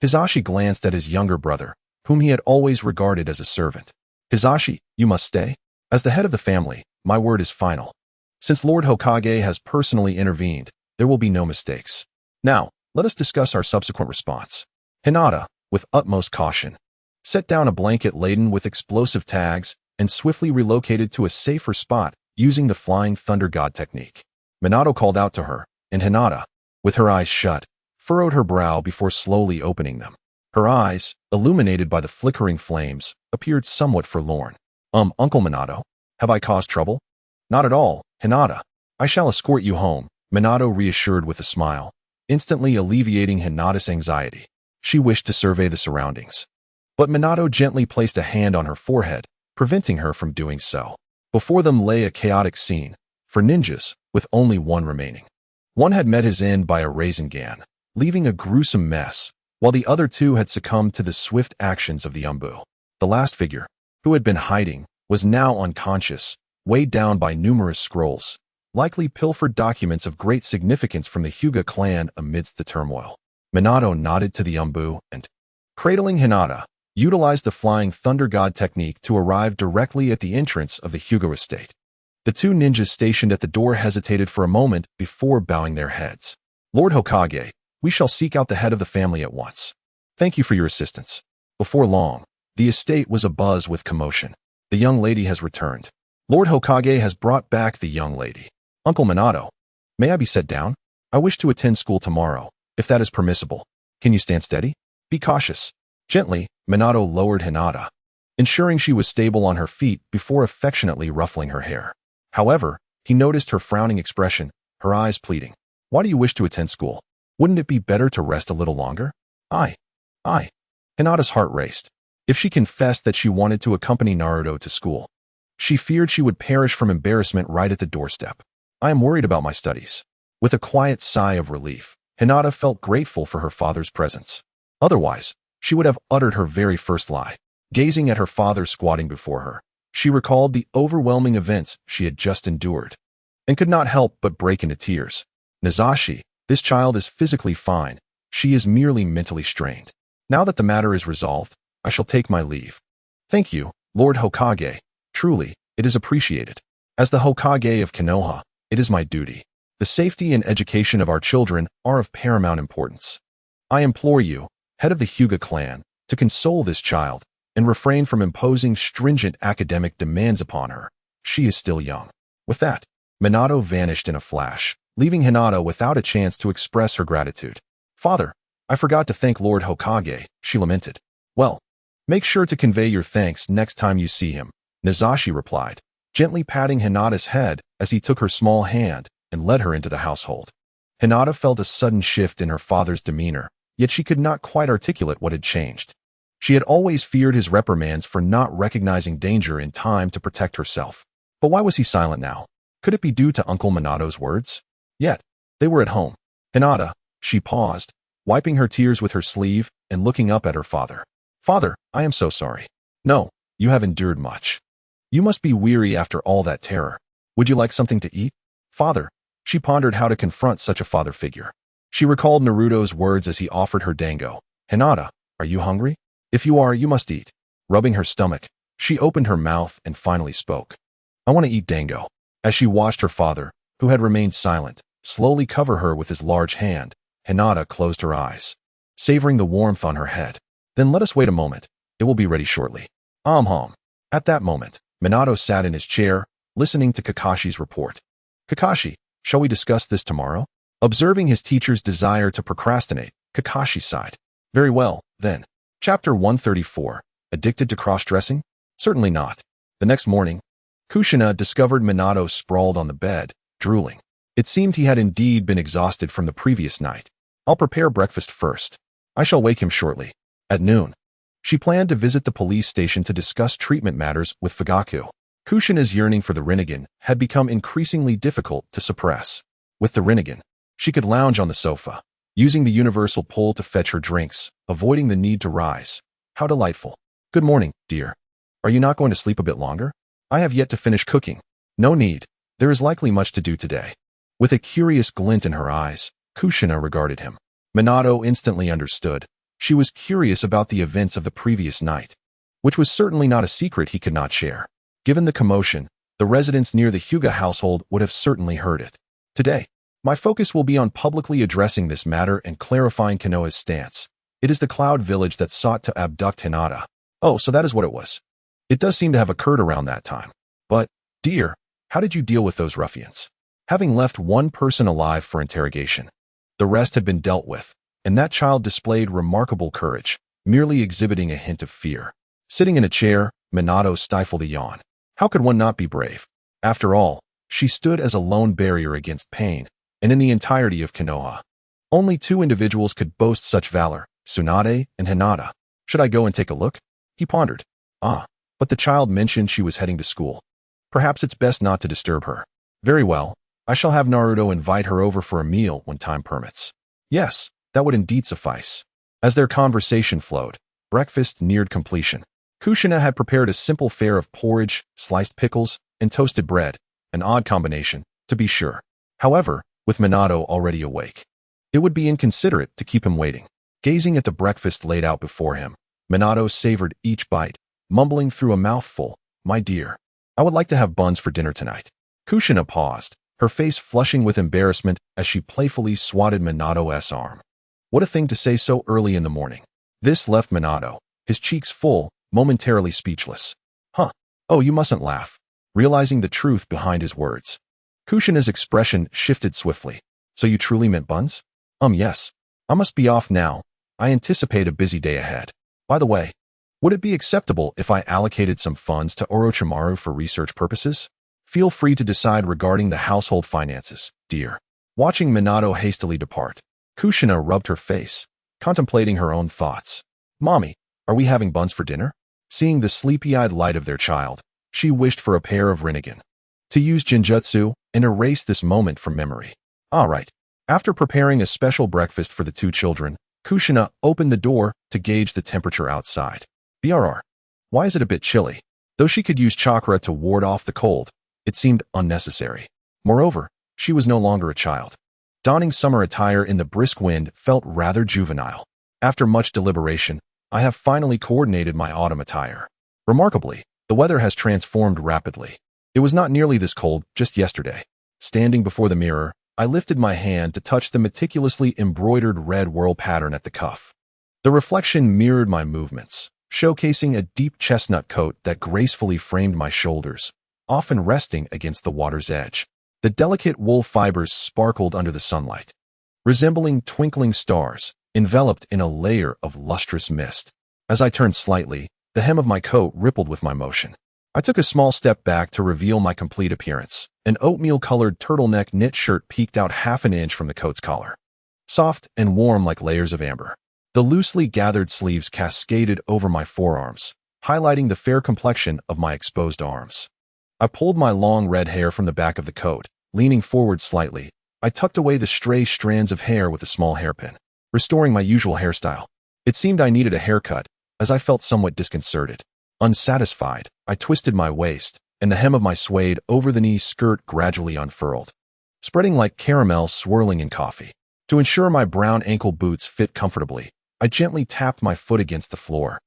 Hizashi glanced at his younger brother, whom he had always regarded as a servant. Hizashi, you must stay. As the head of the family, my word is final. Since Lord Hokage has personally intervened, there will be no mistakes. Now, let us discuss our subsequent response. Hinata, with utmost caution, set down a blanket laden with explosive tags and swiftly relocated to a safer spot using the Flying Thunder God technique. Minato called out to her, and Hinata, with her eyes shut, furrowed her brow before slowly opening them. Her eyes, illuminated by the flickering flames, appeared somewhat forlorn. Uncle Minato, have I caused trouble? Not at all, Hinata. I shall escort you home, Minato reassured with a smile, instantly alleviating Hinata's anxiety. She wished to survey the surroundings. But Minato gently placed a hand on her forehead, preventing her from doing so. Before them lay a chaotic scene, for ninjas, with only one remaining. One had met his end by a Rasengan, leaving a gruesome mess, while the other 2 had succumbed to the swift actions of the The last figure, who had been hiding, was now unconscious, weighed down by numerous scrolls, likely pilfered documents of great significance from the Hyuga clan amidst the turmoil. Minato nodded to the and, cradling Hinata, utilized the Flying Thunder God technique to arrive directly at the entrance of the Hyuga estate. The 2 ninjas stationed at the door hesitated for a moment before bowing their heads. Lord Hokage, we shall seek out the head of the family at once. Thank you for your assistance. Before long, the estate was abuzz with commotion. The young lady has returned. Lord Hokage has brought back the young lady. Uncle Minato, may I be set down? I wish to attend school tomorrow, if that is permissible. Can you stand steady? Be cautious. Gently, Minato lowered Hinata, ensuring she was stable on her feet before affectionately ruffling her hair. However, he noticed her frowning expression, her eyes pleading. Why do you wish to attend school? Wouldn't it be better to rest a little longer? I. Hinata's heart raced. If she confessed that she wanted to accompany Naruto to school, she feared she would perish from embarrassment right at the doorstep. I am worried about my studies. With a quiet sigh of relief, Hinata felt grateful for her father's presence. Otherwise, she would have uttered her very first lie. Gazing at her father squatting before her, she recalled the overwhelming events she had just endured, and could not help but break into tears. Nazashi, this child is physically fine. She is merely mentally strained. Now that the matter is resolved, I shall take my leave. Thank you, Lord Hokage. Truly, it is appreciated. As the Hokage of Konoha, it is my duty. The safety and education of our children are of paramount importance. I implore you, head of the Hyuga clan, to console this child and refrain from imposing stringent academic demands upon her. She is still young. With that, Minato vanished in a flash, leaving Hinata without a chance to express her gratitude. Father, I forgot to thank Lord Hokage, she lamented. Well, make sure to convey your thanks next time you see him, Nazashi replied, gently patting Hinata's head as he took her small hand and led her into the household. Hinata felt a sudden shift in her father's demeanor, yet she could not quite articulate what had changed. She had always feared his reprimands for not recognizing danger in time to protect herself. But why was he silent now? Could it be due to Uncle Minato's words? Yet, they were at home. Hinata, she paused, wiping her tears with her sleeve and looking up at her father. Father, I am so sorry. No, you have endured much. You must be weary after all that terror. Would you like something to eat? Father, she pondered how to confront such a father figure. She recalled Naruto's words as he offered her dango. Hinata, are you hungry? If you are, you must eat. Rubbing her stomach, she opened her mouth and finally spoke. I want to eat dango. As she watched her father, who had remained silent, slowly cover her with his large hand, Hinata closed her eyes, savoring the warmth on her head. Then let us wait a moment. It will be ready shortly. At that moment, Minato sat in his chair, listening to Kakashi's report. Kakashi, shall we discuss this tomorrow? Observing his teacher's desire to procrastinate, Kakashi sighed. Very well, then. Chapter 134. Addicted to cross-dressing? Certainly not. The next morning, Kushina discovered Minato sprawled on the bed, drooling. It seemed he had indeed been exhausted from the previous night. I'll prepare breakfast first. I shall wake him shortly. At noon, she planned to visit the police station to discuss treatment matters with Fugaku. Kushina's yearning for the Rinnegan had become increasingly difficult to suppress. With the Rinnegan, she could lounge on the sofa, using the universal pull to fetch her drinks, avoiding the need to rise. How delightful. Good morning, dear. Are you not going to sleep a bit longer? I have yet to finish cooking. No need. There is likely much to do today. With a curious glint in her eyes, Kushina regarded him. Minato instantly understood. She was curious about the events of the previous night, which was certainly not a secret he could not share. Given the commotion, the residents near the Hyuga household would have certainly heard it. Today, my focus will be on publicly addressing this matter and clarifying Konoha's stance. It is the Cloud Village that sought to abduct Hinata. Oh, so that is what it was. It does seem to have occurred around that time. But, dear, how did you deal with those ruffians? Having left one person alive for interrogation, the rest had been dealt with, and that child displayed remarkable courage, merely exhibiting a hint of fear. Sitting in a chair, Minato stifled a yawn. How could one not be brave? After all, she stood as a lone barrier against pain, and in the entirety of Konoha. Only two individuals could boast such valor, Tsunade and Hinata. Should I go and take a look? He pondered. But the child mentioned she was heading to school. Perhaps it's best not to disturb her. Very well, I shall have Naruto invite her over for a meal when time permits. Yes, that would indeed suffice. As their conversation flowed, breakfast neared completion. Kushina had prepared a simple fare of porridge, sliced pickles, and toasted bread, an odd combination, to be sure. However, with Minato already awake, it would be inconsiderate to keep him waiting. Gazing at the breakfast laid out before him, Minato savored each bite, mumbling through a mouthful, "My dear, I would like to have buns for dinner tonight." Kushina paused, her face flushing with embarrassment as she playfully swatted Minato's arm. What a thing to say so early in the morning. This left Minato, his cheeks full, momentarily speechless. Oh, you mustn't laugh. Realizing the truth behind his words, Kushina's expression shifted swiftly. So you truly meant buns? Yes. I must be off now. I anticipate a busy day ahead. By the way, would it be acceptable if I allocated some funds to Orochimaru for research purposes? Feel free to decide regarding the household finances, dear. Watching Minato hastily depart, Kushina rubbed her face, contemplating her own thoughts. Mommy, are we having buns for dinner? Seeing the sleepy-eyed light of their child, she wished for a pair of Rinnegan to use Genjutsu and erase this moment from memory. All right. After preparing a special breakfast for the two children, Kushina opened the door to gauge the temperature outside. BRR. Why is it a bit chilly? Though she could use chakra to ward off the cold, it seemed unnecessary. Moreover, she was no longer a child. Donning summer attire in the brisk wind felt rather juvenile. After much deliberation, I have finally coordinated my autumn attire. Remarkably, the weather has transformed rapidly. It was not nearly this cold just yesterday. Standing before the mirror, I lifted my hand to touch the meticulously embroidered red whorl pattern at the cuff. The reflection mirrored my movements, showcasing a deep chestnut coat that gracefully framed my shoulders, often resting against the water's edge. The delicate wool fibers sparkled under the sunlight, resembling twinkling stars, enveloped in a layer of lustrous mist. As I turned slightly, the hem of my coat rippled with my motion. I took a small step back to reveal my complete appearance. An oatmeal-colored turtleneck knit shirt peeked out half an inch from the coat's collar, soft and warm like layers of amber. The loosely gathered sleeves cascaded over my forearms, highlighting the fair complexion of my exposed arms. I pulled my long red hair from the back of the coat. Leaning forward slightly, I tucked away the stray strands of hair with a small hairpin, restoring my usual hairstyle. It seemed I needed a haircut, as I felt somewhat disconcerted. Unsatisfied, I twisted my waist, and the hem of my suede over-the-knee skirt gradually unfurled, spreading like caramel swirling in coffee. To ensure my brown ankle boots fit comfortably, I gently tapped my foot against the floor,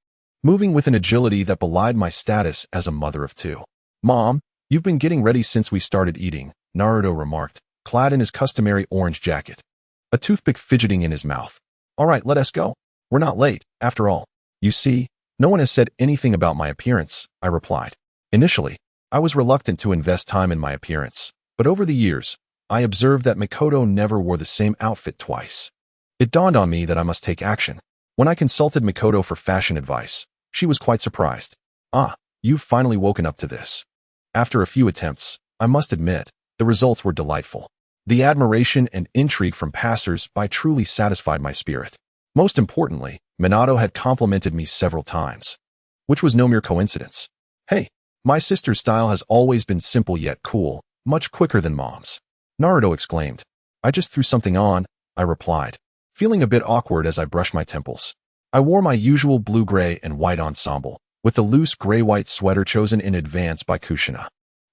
moving with an agility that belied my status as a mother of two. "Mom, you've been getting ready since we started eating," Naruto remarked, clad in his customary orange jacket, a toothpick fidgeting in his mouth. "All right, let us go. We're not late, after all." "You see, no one has said anything about my appearance," I replied. Initially, I was reluctant to invest time in my appearance, but over the years, I observed that Mikoto never wore the same outfit twice. It dawned on me that I must take action. When I consulted Mikoto for fashion advice, she was quite surprised. "Ah, you've finally woken up to this." After a few attempts, I must admit, the results were delightful. The admiration and intrigue from passers-by truly satisfied my spirit. Most importantly, Minato had complimented me several times, which was no mere coincidence. "Hey, my sister's style has always been simple yet cool, much quicker than Mom's," Naruto exclaimed. "I just threw something on," I replied, feeling a bit awkward as I brushed my temples. I wore my usual blue-gray and white ensemble, with the loose gray-white sweater chosen in advance by Kushina.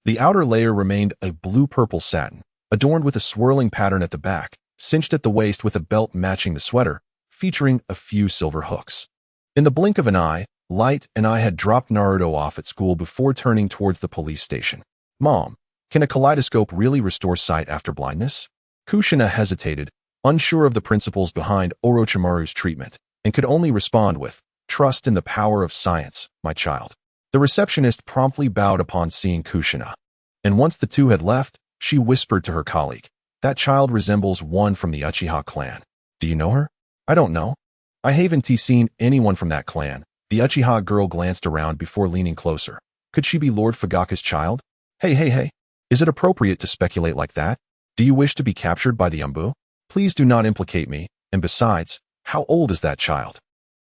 The outer layer remained a blue-purple satin, adorned with a swirling pattern at the back, cinched at the waist with a belt matching the sweater, featuring a few silver hooks. In the blink of an eye, Light and I had dropped Naruto off at school before turning towards the police station. "Mom, can a kaleidoscope really restore sight after blindness?" Kushina hesitated, unsure of the principles behind Orochimaru's treatment, and could only respond with, "Trust in the power of science, my child." The receptionist promptly bowed upon seeing Kushina, and once the two had left, she whispered to her colleague, "That child resembles one from the Uchiha clan. Do you know her?" "I don't know. I haven't seen anyone from that clan." The Uchiha girl glanced around before leaning closer. "Could she be Lord Fugaku's child?" Hey. Is it appropriate to speculate like that? Do you wish to be captured by the Umbu? Please do not implicate me, and besides, how old is that child?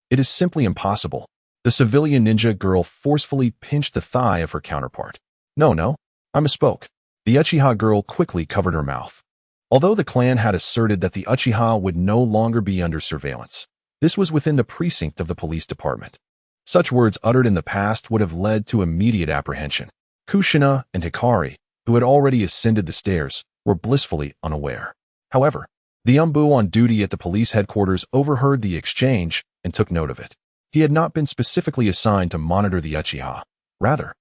It is simply impossible." The civilian ninja girl forcefully pinched the thigh of her counterpart. No, I misspoke." The Uchiha girl quickly covered her mouth. Although the clan had asserted that the Uchiha would no longer be under surveillance, this was within the precinct of the police department. Such words uttered in the past would have led to immediate apprehension. Kushina and Hikari, who had already ascended the stairs, were blissfully unaware. However, the Umbu on duty at the police headquarters overheard the exchange and took note of it. He had not been specifically assigned to monitor the Uchiha. Rather,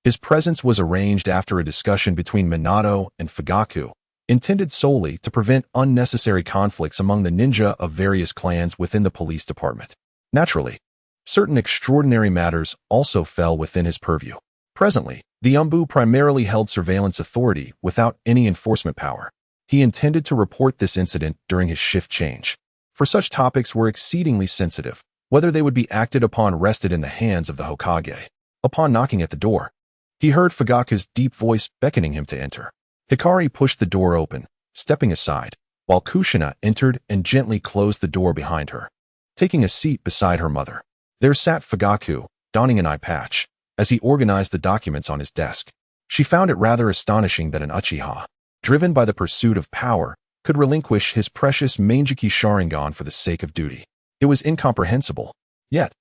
his presence was arranged after a discussion between Minato and Fugaku, intended solely to prevent unnecessary conflicts among the ninja of various clans within the police department. Naturally, certain extraordinary matters also fell within his purview. Presently, the Umbu primarily held surveillance authority without any enforcement power. He intended to report this incident during his shift change, for such topics were exceedingly sensitive. Whether they would be acted upon rested in the hands of the Hokage. Upon knocking at the door, he heard Fugaku's deep voice beckoning him to enter. Hikari pushed the door open, stepping aside, while Kushina entered and gently closed the door behind her. Taking a seat beside her mother, there sat Fugaku, donning an eye patch, as he organized the documents on his desk. She found it rather astonishing that an Uchiha, driven by the pursuit of power, could relinquish his precious Manjiki Sharingan for the sake of duty. It was incomprehensible. Yet,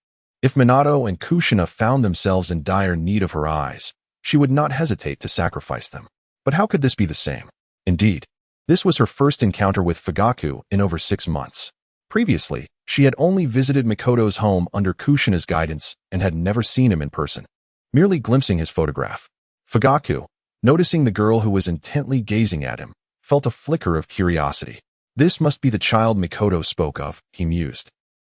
if Minato and Kushina found themselves in dire need of her eyes, she would not hesitate to sacrifice them. But how could this be the same? Indeed, This was her first encounter with Fugaku in over 6 months. Previously, she had only visited Mikoto's home under Kushina's guidance and had never seen him in person, merely glimpsing his photograph. Fugaku, noticing the girl who was intently gazing at him, felt a flicker of curiosity. This must be the child Mikoto spoke of, he mused.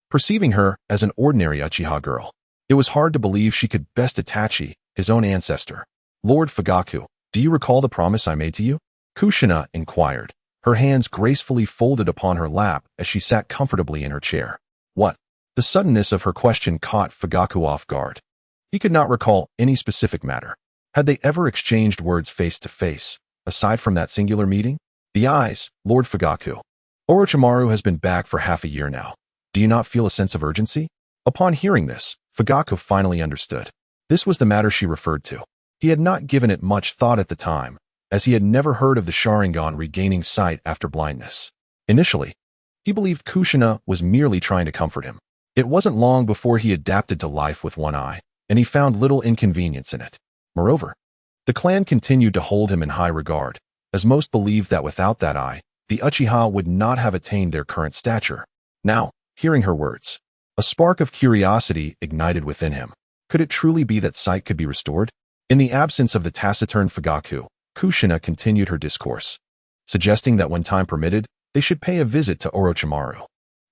Perceiving her as an ordinary Uchiha girl, it was hard to believe she could best Itachi, his own ancestor. Lord Fugaku, do you recall the promise I made to you? Kushina inquired, her hands gracefully folded upon her lap as she sat comfortably in her chair. What? The suddenness of her question caught Fugaku off guard. He could not recall any specific matter. Had they ever exchanged words face to face, aside from that singular meeting? The eyes, Lord Fugaku. Orochimaru has been back for half a year now. Do you not feel a sense of urgency? Upon hearing this, Fugaku finally understood. This was the matter she referred to. He had not given it much thought at the time, as he had never heard of the Sharingan regaining sight after blindness. Initially, he believed Kushina was merely trying to comfort him. It wasn't long before he adapted to life with one eye, and he found little inconvenience in it. Moreover, the clan continued to hold him in high regard, as most believed that without that eye, the Uchiha would not have attained their current stature. Now, hearing her words, a spark of curiosity ignited within him. Could it truly be that sight could be restored? In the absence of the taciturn Fugaku, Kushina continued her discourse, suggesting that when time permitted, they should pay a visit to Orochimaru.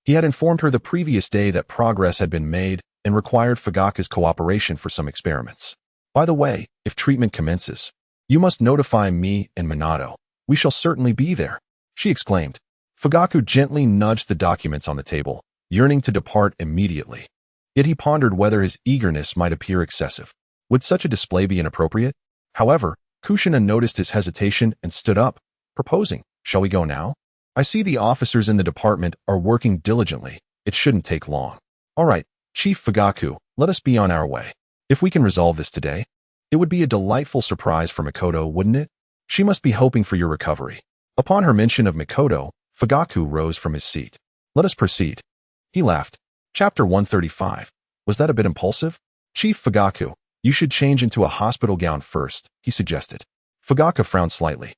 He had informed her the previous day that progress had been made and required Fugaku's cooperation for some experiments. By the way, if treatment commences, you must notify me and Minato. We shall certainly be there, she exclaimed. Fugaku gently nudged the documents on the table, yearning to depart immediately. Yet he pondered whether his eagerness might appear excessive. Would such a display be inappropriate? However, Kushina noticed his hesitation and stood up, proposing, "Shall we go now? I see the officers in the department are working diligently. It shouldn't take long." "All right, Chief Fugaku, let us be on our way. If we can resolve this today, it would be a delightful surprise for Mikoto, wouldn't it? She must be hoping for your recovery." Upon her mention of Mikoto, Fugaku rose from his seat. "Let us proceed." He laughed. Chapter 135. Was that a bit impulsive? Chief Fugaku, you should change into a hospital gown first, he suggested. Fugaku frowned slightly.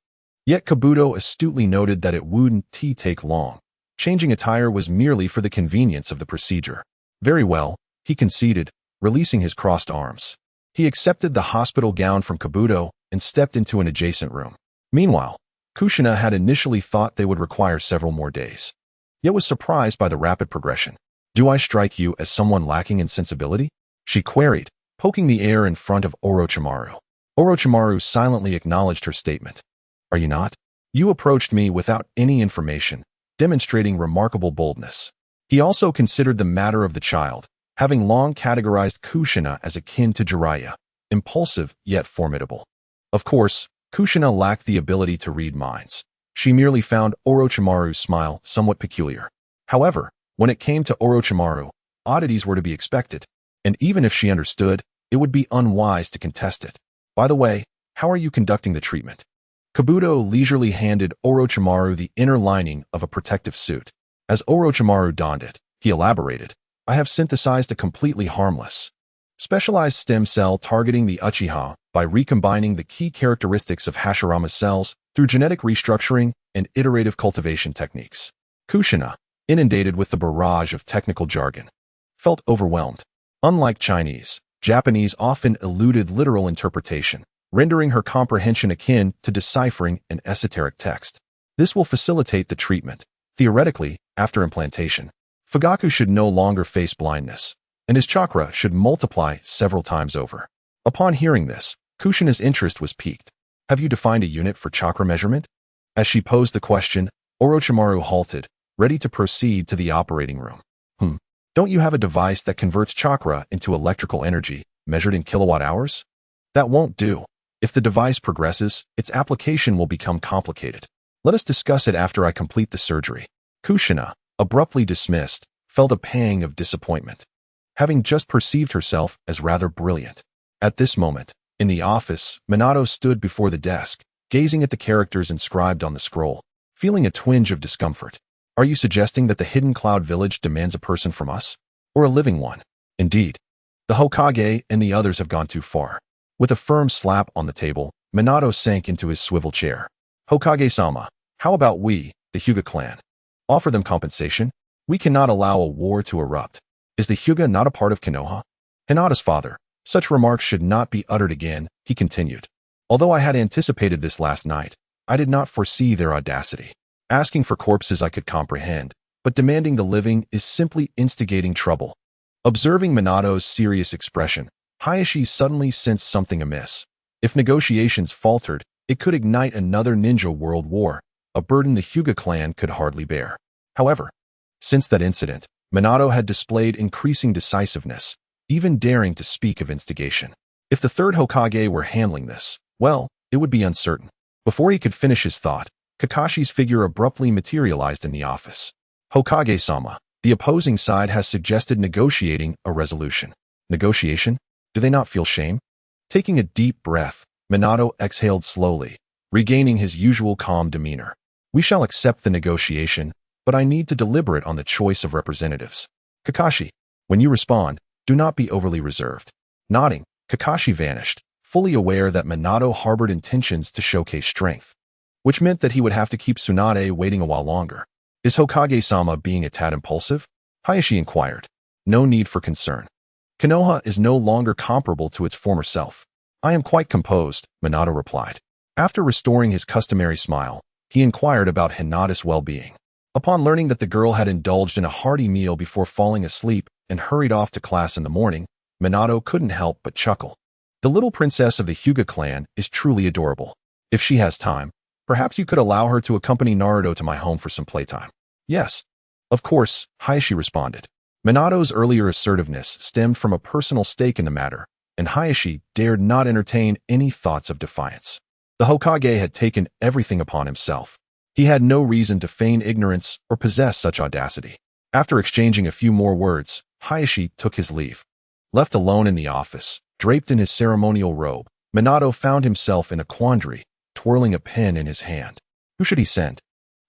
Yet Kabuto astutely noted that it wouldn't take long. Changing attire was merely for the convenience of the procedure. Very well, he conceded, releasing his crossed arms. He accepted the hospital gown from Kabuto and stepped into an adjacent room. Meanwhile, Kushina had initially thought they would require several more days, yet was surprised by the rapid progression. "Do I strike you as someone lacking in sensibility?" she queried, poking the air in front of Orochimaru. Orochimaru silently acknowledged her statement. "Are you not? You approached me without any information, demonstrating remarkable boldness." He also considered the matter of the child, having long categorized Kushina as akin to Jiraiya, impulsive yet formidable. Of course, Kushina lacked the ability to read minds. She merely found Orochimaru's smile somewhat peculiar. However, when it came to Orochimaru, oddities were to be expected, and even if she understood, it would be unwise to contest it. "By the way, how are you conducting the treatment?" Kabuto leisurely handed Orochimaru the inner lining of a protective suit. As Orochimaru donned it, he elaborated, "I have synthesized a completely harmless, specialized stem cell targeting the Uchiha by recombining the key characteristics of Hashirama's cells through genetic restructuring and iterative cultivation techniques." Kushina, inundated with the barrage of technical jargon, felt overwhelmed. Unlike Chinese, Japanese often eluded literal interpretation, rendering her comprehension akin to deciphering an esoteric text. This will facilitate the treatment. Theoretically, after implantation, Fugaku should no longer face blindness, and his chakra should multiply several times over. Upon hearing this, Kushina's interest was piqued. "Have you defined a unit for chakra measurement?" As she posed the question, Orochimaru halted, ready to proceed to the operating room. Don't you have a device that converts chakra into electrical energy, measured in kilowatt hours?" "That won't do. If the device progresses, its application will become complicated. Let us discuss it after I complete the surgery." Kushina, abruptly dismissed, felt a pang of disappointment, having just perceived herself as rather brilliant. At this moment, in the office, Minato stood before the desk, gazing at the characters inscribed on the scroll, feeling a twinge of discomfort. "Are you suggesting that the Hidden Cloud Village demands a person from us? Or a living one?" "Indeed. The Hokage and the others have gone too far." With a firm slap on the table, Minato sank into his swivel chair. "Hokage-sama, How about we, the Hyuga clan? Offer them compensation? We cannot allow a war to erupt. Is the Hyuga not a part of Konoha? Hinata's father. Such remarks should not be uttered again, he continued. Although I had anticipated this last night, I did not foresee their audacity. Asking for corpses I could comprehend, but demanding the living is simply instigating trouble. Observing Minato's serious expression, Hayashi suddenly sensed something amiss. If negotiations faltered, it could ignite another ninja world war, a burden the Hyuga clan could hardly bear. However, since that incident, Minato had displayed increasing decisiveness, even daring to speak of instigation. If the third Hokage were handling this, well, it would be uncertain. Before he could finish his thought, Kakashi's figure abruptly materialized in the office. Hokage-sama, the opposing side has suggested negotiating a resolution. Negotiation? Do they not feel shame? Taking a deep breath, Minato exhaled slowly, regaining his usual calm demeanor. We shall accept the negotiation, but I need to deliberate on the choice of representatives. Kakashi, when you respond, do not be overly reserved. Nodding, Kakashi vanished, fully aware that Minato harbored intentions to showcase strength, which meant that he would have to keep Tsunade waiting a while longer. Is Hokage-sama being a tad impulsive? Hayashi inquired. No need for concern. Konoha is no longer comparable to its former self. I am quite composed, Minato replied. After restoring his customary smile, he inquired about Hinata's well-being. Upon learning that the girl had indulged in a hearty meal before falling asleep and hurried off to class in the morning, Minato couldn't help but chuckle. The little princess of the Hyuga clan is truly adorable. If she has time, perhaps you could allow her to accompany Naruto to my home for some playtime. Yes. Of course, Hayashi responded. Minato's earlier assertiveness stemmed from a personal stake in the matter, and Hayashi dared not entertain any thoughts of defiance. The Hokage had taken everything upon himself. He had no reason to feign ignorance or possess such audacity. After exchanging a few more words, Hayashi took his leave. Left alone in the office, draped in his ceremonial robe, Minato found himself in a quandary, twirling a pen in his hand. Who should he send?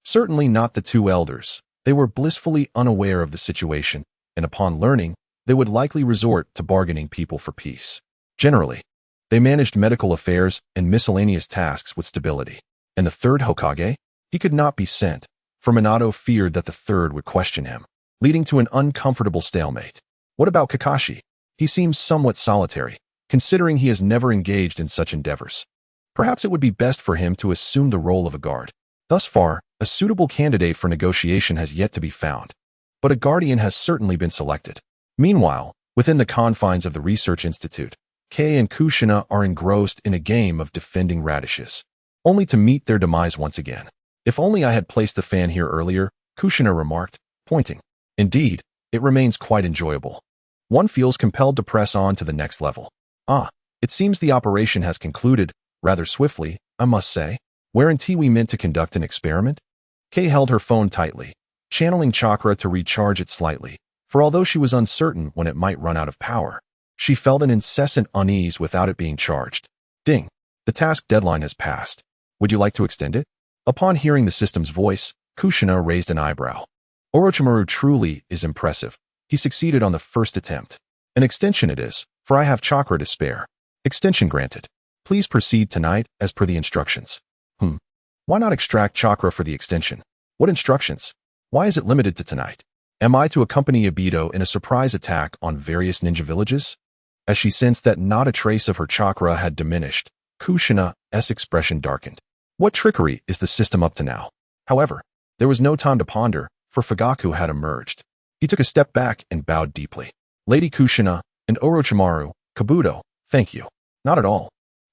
Certainly not the two elders. They were blissfully unaware of the situation, and upon learning, they would likely resort to bargaining people for peace. Generally, they managed medical affairs and miscellaneous tasks with stability. And the third Hokage? He could not be sent, for Minato feared that the third would question him, leading to an uncomfortable stalemate. What about Kakashi? He seems somewhat solitary, considering he has never engaged in such endeavors. Perhaps it would be best for him to assume the role of a guard. Thus far, a suitable candidate for negotiation has yet to be found, but a guardian has certainly been selected. Meanwhile, within the confines of the Research Institute, Kei and Kushina are engrossed in a game of defending radishes, only to meet their demise once again. If only I had placed the fan here earlier, Kushina remarked, pointing. Indeed, it remains quite enjoyable. One feels compelled to press on to the next level. It seems the operation has concluded, rather swiftly, I must say. Weren't we meant to conduct an experiment? Kei held her phone tightly, channeling chakra to recharge it slightly, for although she was uncertain when it might run out of power, she felt an incessant unease without it being charged. Ding! The task deadline has passed. Would you like to extend it? Upon hearing the system's voice, Kushina raised an eyebrow. Orochimaru truly is impressive. He succeeded on the first attempt. An extension it is, for I have chakra to spare. Extension granted. Please proceed tonight as per the instructions. Why not extract chakra for the extension? What instructions? Why is it limited to tonight? Am I to accompany Aido in a surprise attack on various ninja villages? As she sensed that not a trace of her chakra had diminished, Kushina's expression darkened. What trickery is the system up to now? However, there was no time to ponder, for Fugaku had emerged. He took a step back and bowed deeply. Lady Kushina and Orochimaru, Kabuto, thank you. Not at all.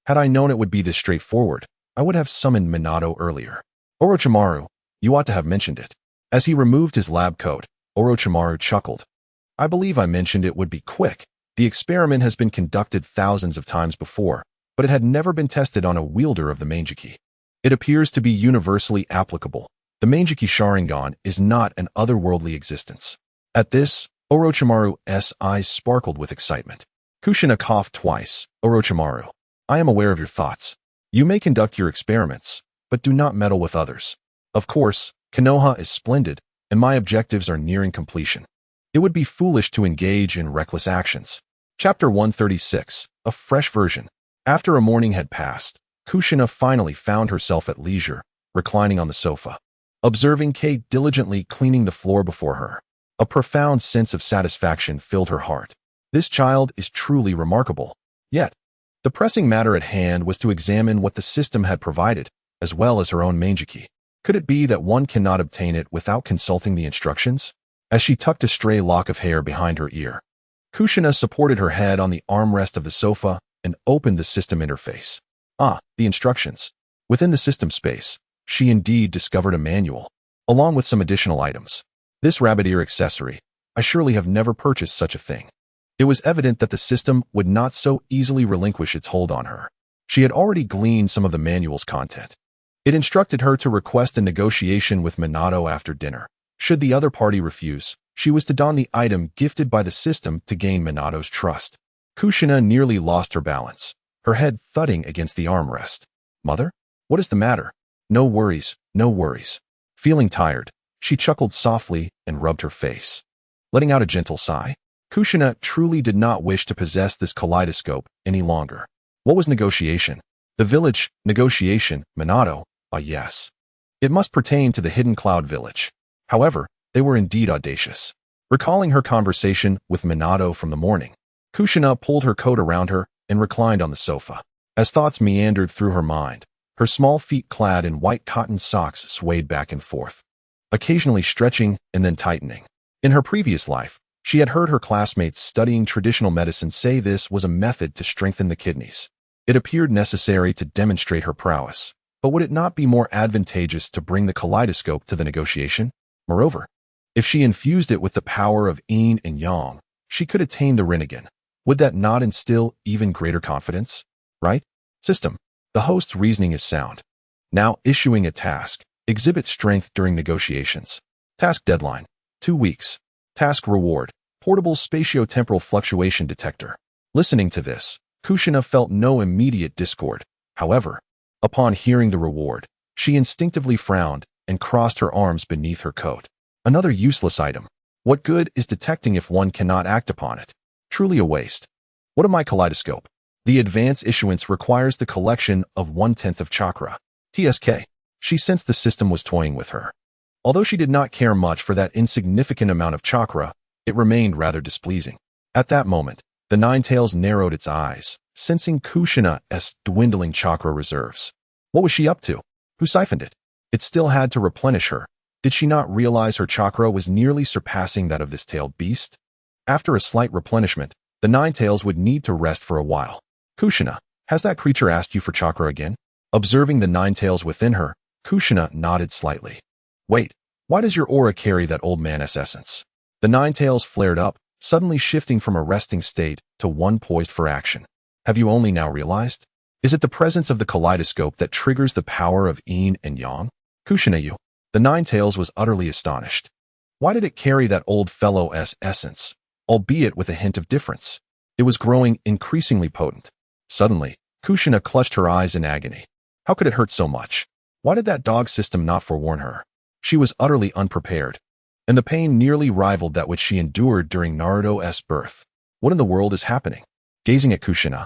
Had I known it would be this straightforward, I would have summoned Minato earlier. Orochimaru, you ought to have mentioned it. As he removed his lab coat, Orochimaru chuckled. I believe I mentioned it would be quick. The experiment has been conducted thousands of times before, but it had never been tested on a wielder of the Manjiki. It appears to be universally applicable. The Manjiki Sharingan is not an otherworldly existence. At this, Orochimaru's eyes sparkled with excitement. Kushina coughed twice. Orochimaru, I am aware of your thoughts. You may conduct your experiments, but do not meddle with others. Of course, Konoha is splendid, and my objectives are nearing completion. It would be foolish to engage in reckless actions. Chapter 136, a fresh version. After a morning had passed, Kushina finally found herself at leisure, reclining on the sofa, observing Kate diligently cleaning the floor before her. A profound sense of satisfaction filled her heart. This child is truly remarkable. Yet, the pressing matter at hand was to examine what the system had provided, as well as her own manjiki. Could it be that one cannot obtain it without consulting the instructions? As she tucked a stray lock of hair behind her ear, Kushina supported her head on the armrest of the sofa and opened the system interface. The instructions. Within the system space, she indeed discovered a manual, along with some additional items. This rabbit ear accessory, I surely have never purchased such a thing. It was evident that the system would not so easily relinquish its hold on her. She had already gleaned some of the manual's content. It instructed her to request a negotiation with Minato after dinner. Should the other party refuse, she was to don the item gifted by the system to gain Minato's trust. Kushina nearly lost her balance, her head thudding against the armrest. Mother? What is the matter? No worries, no worries. Feeling tired, she chuckled softly and rubbed her face. Letting out a gentle sigh, Kushina truly did not wish to possess this kaleidoscope any longer. What was negotiation? The village, negotiation, Minato, yes. It must pertain to the Hidden Cloud village. However, they were indeed audacious. Recalling her conversation with Minato from the morning, Kushina pulled her coat around her and reclined on the sofa. As thoughts meandered through her mind, her small feet clad in white cotton socks swayed back and forth, occasionally stretching and then tightening. In her previous life, she had heard her classmates studying traditional medicine say this was a method to strengthen the kidneys. It appeared necessary to demonstrate her prowess, but would it not be more advantageous to bring the kaleidoscope to the negotiation? Moreover, if she infused it with the power of yin and yang, she could attain the Rinnegan. Would that not instill even greater confidence? Right? System. The host's reasoning is sound. Now issuing a task. Exhibit strength during negotiations. Task deadline. 2 weeks. Task reward. Portable spatio-temporal fluctuation detector. Listening to this, Kushina felt no immediate discord. However, upon hearing the reward, she instinctively frowned and crossed her arms beneath her coat. Another useless item. What good is detecting if one cannot act upon it? Truly a waste. What am I kaleidoscope? The advance issuance requires the collection of 1/10 of chakra. TSK. She sensed the system was toying with her. Although she did not care much for that insignificant amount of chakra, it remained rather displeasing. At that moment, the Nine-Tails narrowed its eyes, sensing Kushina's dwindling chakra reserves. What was she up to? Who siphoned it? It still had to replenish her. Did she not realize her chakra was nearly surpassing that of this tailed beast? After a slight replenishment, the Nine-Tails would need to rest for a while. Kushina, has that creature asked you for chakra again? Observing the Nine-Tails within her, Kushina nodded slightly. Wait, why does your aura carry that old man's essence? The Nine-Tails flared up, suddenly shifting from a resting state to one poised for action. Have you only now realized? Is it the presence of the kaleidoscope that triggers the power of yin and yang? Kushina, you. The Nine-Tails was utterly astonished. Why did it carry that old fellow's essence, albeit with a hint of difference? It was growing increasingly potent. Suddenly, Kushina clutched her eyes in agony. How could it hurt so much? Why did that dog system not forewarn her? She was utterly unprepared, and the pain nearly rivaled that which she endured during Naruto's birth. What in the world is happening? Gazing at Kushina,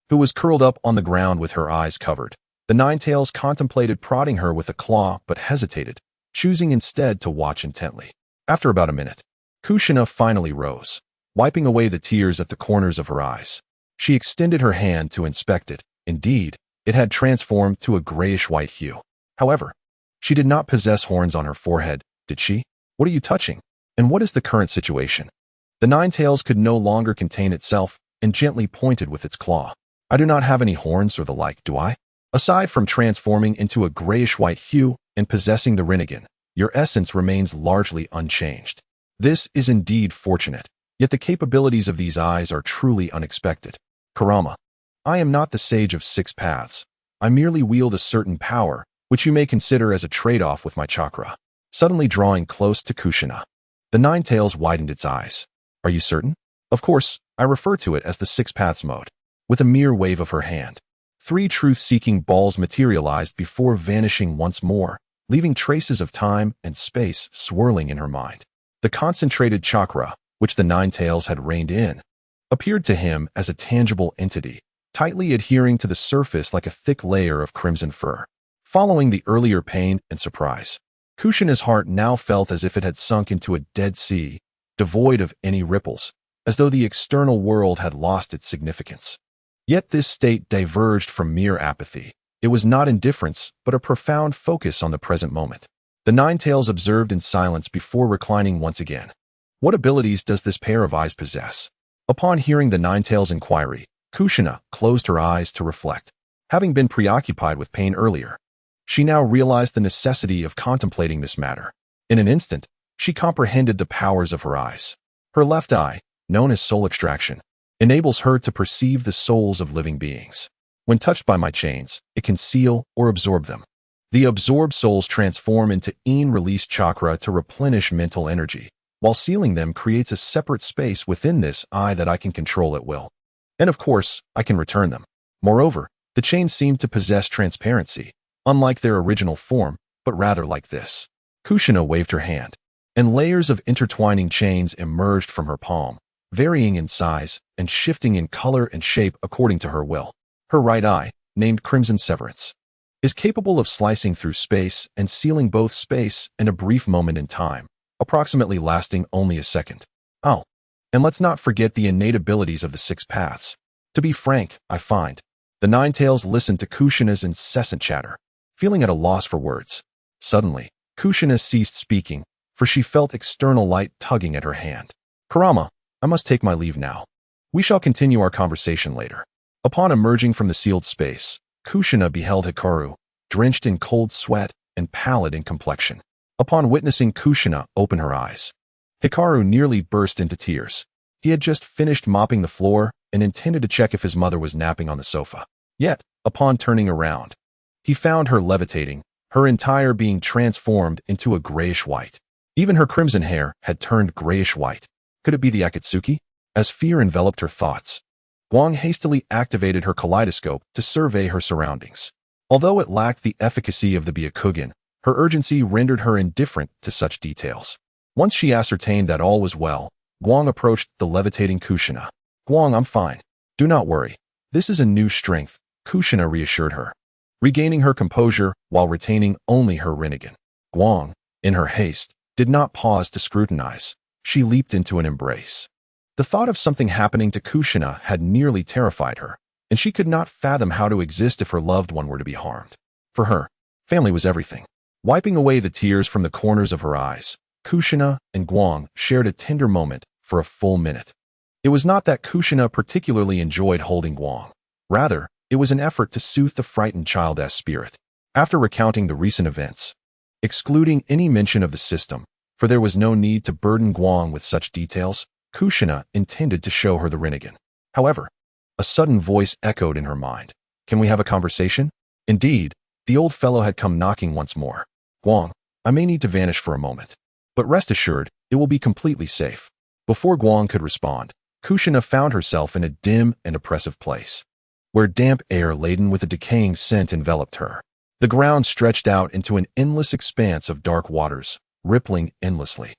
who was curled up on the ground with her eyes covered, the Nine-Tails contemplated prodding her with a claw but hesitated, choosing instead to watch intently. After about a minute, Kushina finally rose, wiping away the tears at the corners of her eyes. She extended her hand to inspect it. Indeed, it had transformed to a grayish-white hue. However, she did not possess horns on her forehead, did she? What are you touching? And what is the current situation? The Nine-Tails could no longer contain itself and gently pointed with its claw. I do not have any horns or the like, do I? Aside from transforming into a grayish-white hue and possessing the Rinnegan, your essence remains largely unchanged. This is indeed fortunate, yet the capabilities of these eyes are truly unexpected. Kurama, I am not the sage of 6 paths. I merely wield a certain power, which you may consider as a trade-off with my chakra. Suddenly drawing close to Kushina, the Nine-Tails widened its eyes. Are you certain? Of course, I refer to it as the 6 paths mode. With a mere wave of her hand, 3 truth-seeking balls materialized before vanishing once more, leaving traces of time and space swirling in her mind. The concentrated chakra, which the Nine-Tails had reined in, appeared to him as a tangible entity, tightly adhering to the surface like a thick layer of crimson fur. Following the earlier pain and surprise, Kushina's heart now felt as if it had sunk into a dead sea, devoid of any ripples, as though the external world had lost its significance. Yet this state diverged from mere apathy. It was not indifference, but a profound focus on the present moment. The Ninetales observed in silence before reclining once again. What abilities does this pair of eyes possess? Upon hearing the Ninetales' inquiry, Kushina closed her eyes to reflect. Having been preoccupied with pain earlier, she now realized the necessity of contemplating this matter. In an instant, she comprehended the powers of her eyes. Her left eye, known as soul extraction, enables her to perceive the souls of living beings. When touched by my chains, it can seal or absorb them. The absorbed souls transform into in-release chakra to replenish mental energy, while sealing them creates a separate space within this eye that I can control at will. And of course, I can return them. Moreover, the chains seem to possess transparency, unlike their original form, but rather like this. Kushina waved her hand, and layers of intertwining chains emerged from her palm, varying in size and shifting in color and shape according to her will. Her right eye, named Crimson Severance, is capable of slicing through space and sealing both space and a brief moment in time, approximately lasting only a second. Oh, and let's not forget the innate abilities of the six paths. To be frank, I find. The Ninetales listened to Kushina's incessant chatter, feeling at a loss for words. Suddenly, Kushina ceased speaking, for she felt external light tugging at her hand. Kurama, I must take my leave now. We shall continue our conversation later. Upon emerging from the sealed space, Kushina beheld Hikaru, drenched in cold sweat and pallid in complexion. Upon witnessing Kushina open her eyes, Hikaru nearly burst into tears. He had just finished mopping the floor and intended to check if his mother was napping on the sofa. Yet, upon turning around, he found her levitating, her entire being transformed into a grayish-white. Even her crimson hair had turned grayish-white. Could it be the Akatsuki? As fear enveloped her thoughts, Guang hastily activated her kaleidoscope to survey her surroundings. Although it lacked the efficacy of the Byakugan, her urgency rendered her indifferent to such details. Once she ascertained that all was well, Guang approached the levitating Kushina. Guang, I'm fine. Do not worry. This is a new strength, Kushina reassured her, regaining her composure while retaining only her Rinnegan. Guang, in her haste, did not pause to scrutinize. She leaped into an embrace. The thought of something happening to Kushina had nearly terrified her, and she could not fathom how to exist if her loved one were to be harmed. For her, family was everything. Wiping away the tears from the corners of her eyes, Kushina and Guang shared a tender moment for a full minute. It was not that Kushina particularly enjoyed holding Guang. Rather, it was an effort to soothe the frightened child's spirit. After recounting the recent events, excluding any mention of the system, for there was no need to burden Guang with such details, Kushina intended to show her the Rinnegan. However, a sudden voice echoed in her mind. Can we have a conversation? Indeed, the old fellow had come knocking once more. Guang, I may need to vanish for a moment, but rest assured, it will be completely safe. Before Guang could respond, Kushina found herself in a dim and oppressive place, where damp air laden with a decaying scent enveloped her. The ground stretched out into an endless expanse of dark waters, rippling endlessly.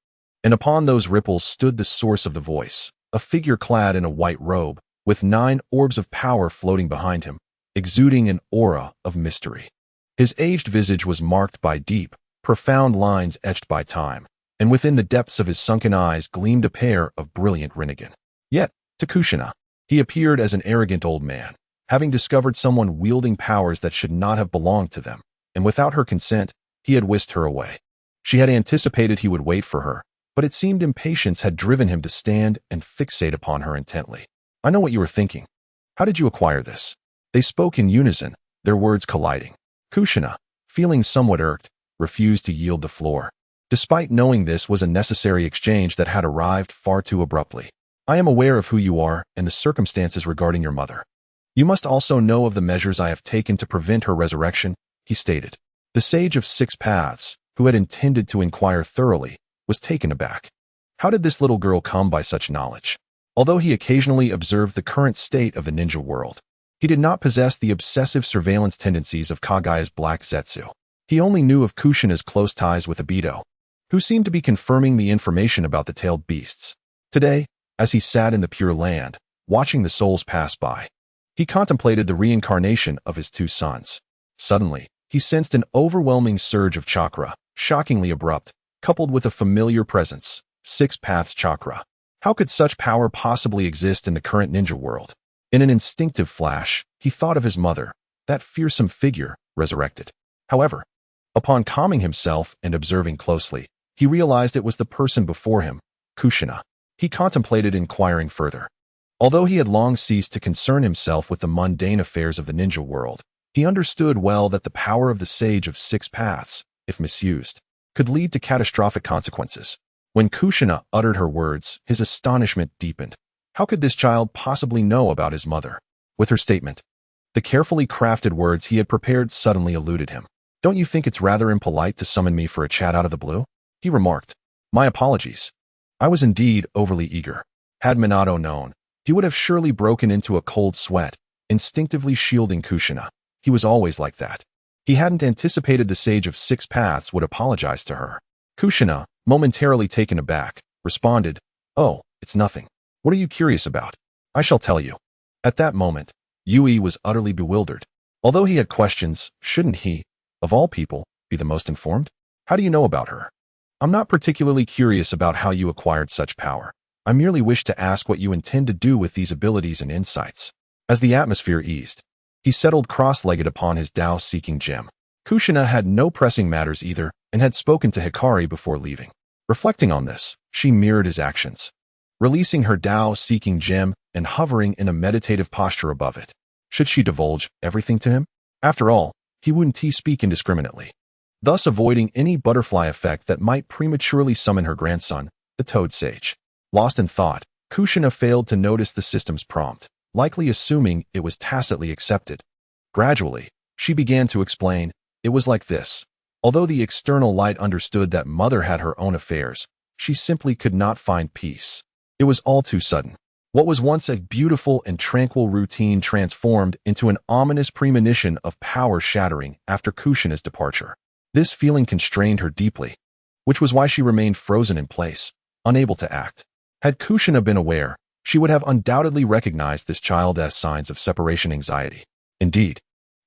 And upon those ripples stood the source of the voice, a figure clad in a white robe, with 9 orbs of power floating behind him, exuding an aura of mystery. His aged visage was marked by deep, profound lines etched by time, and within the depths of his sunken eyes gleamed a pair of brilliant Rinnegan. Yet, to Kushina, he appeared as an arrogant old man, having discovered someone wielding powers that should not have belonged to them, and without her consent, he had whisked her away. She had anticipated he would wait for her, but it seemed impatience had driven him to stand and fixate upon her intently. I know what you were thinking. How did you acquire this? They spoke in unison, their words colliding. Kushina, feeling somewhat irked, refused to yield the floor, despite knowing this was a necessary exchange that had arrived far too abruptly. I am aware of who you are and the circumstances regarding your mother. You must also know of the measures I have taken to prevent her resurrection, he stated. The sage of 6 paths, who had intended to inquire thoroughly, was taken aback. How did this little girl come by such knowledge? Although he occasionally observed the current state of the ninja world, he did not possess the obsessive surveillance tendencies of Kagaya's Black Zetsu. He only knew of Kushina's close ties with Aido, who seemed to be confirming the information about the tailed beasts. Today, as he sat in the Pure Land, watching the souls pass by, he contemplated the reincarnation of his 2 sons. Suddenly, He sensed an overwhelming surge of chakra, shockingly abrupt, coupled with a familiar presence, Six Paths chakra. How could such power possibly exist in the current ninja world? In an instinctive flash, he thought of his mother, that fearsome figure, resurrected. However, upon calming himself and observing closely, he realized it was the person before him, Kushina. He contemplated inquiring further. Although he had long ceased to concern himself with the mundane affairs of the ninja world, he understood well that the power of the Sage of Six Paths, if misused, could lead to catastrophic consequences. When Kushina uttered her words, his astonishment deepened. How could this child possibly know about his mother? With her statement, the carefully crafted words he had prepared suddenly eluded him. "Don't you think it's rather impolite to summon me for a chat out of the blue?" he remarked. "My apologies. I was indeed overly eager." Had Minato known, he would have surely broken into a cold sweat, instinctively shielding Kushina. He was always like that. He hadn't anticipated the Sage of Six Paths would apologize to her. Kushina, momentarily taken aback, responded, "Oh, it's nothing. What are you curious about? I shall tell you." At that moment, Yui was utterly bewildered. Although he had questions, shouldn't he, of all people, be the most informed? "How do you know about her?" "I'm not particularly curious about how you acquired such power. I merely wish to ask what you intend to do with these abilities and insights." As the atmosphere eased, he settled cross-legged upon his Tao-seeking gem. Kushina had no pressing matters either and had spoken to Hikari before leaving. Reflecting on this, she mirrored his actions, releasing her Tao-seeking gem and hovering in a meditative posture above it. Should she divulge everything to him? After all, he wouldn't speak indiscriminately, thus avoiding any butterfly effect that might prematurely summon her grandson, the Toad Sage. Lost in thought, Kushina failed to notice the system's prompt, likely assuming it was tacitly accepted. Gradually, she began to explain. It was like this. Although the external light understood that Mother had her own affairs, she simply could not find peace. It was all too sudden. What was once a beautiful and tranquil routine transformed into an ominous premonition of power shattering after Kushina's departure. This feeling constrained her deeply, which was why she remained frozen in place, unable to act. Had Kushina been aware, she would have undoubtedly recognized this child as signs of separation anxiety. Indeed,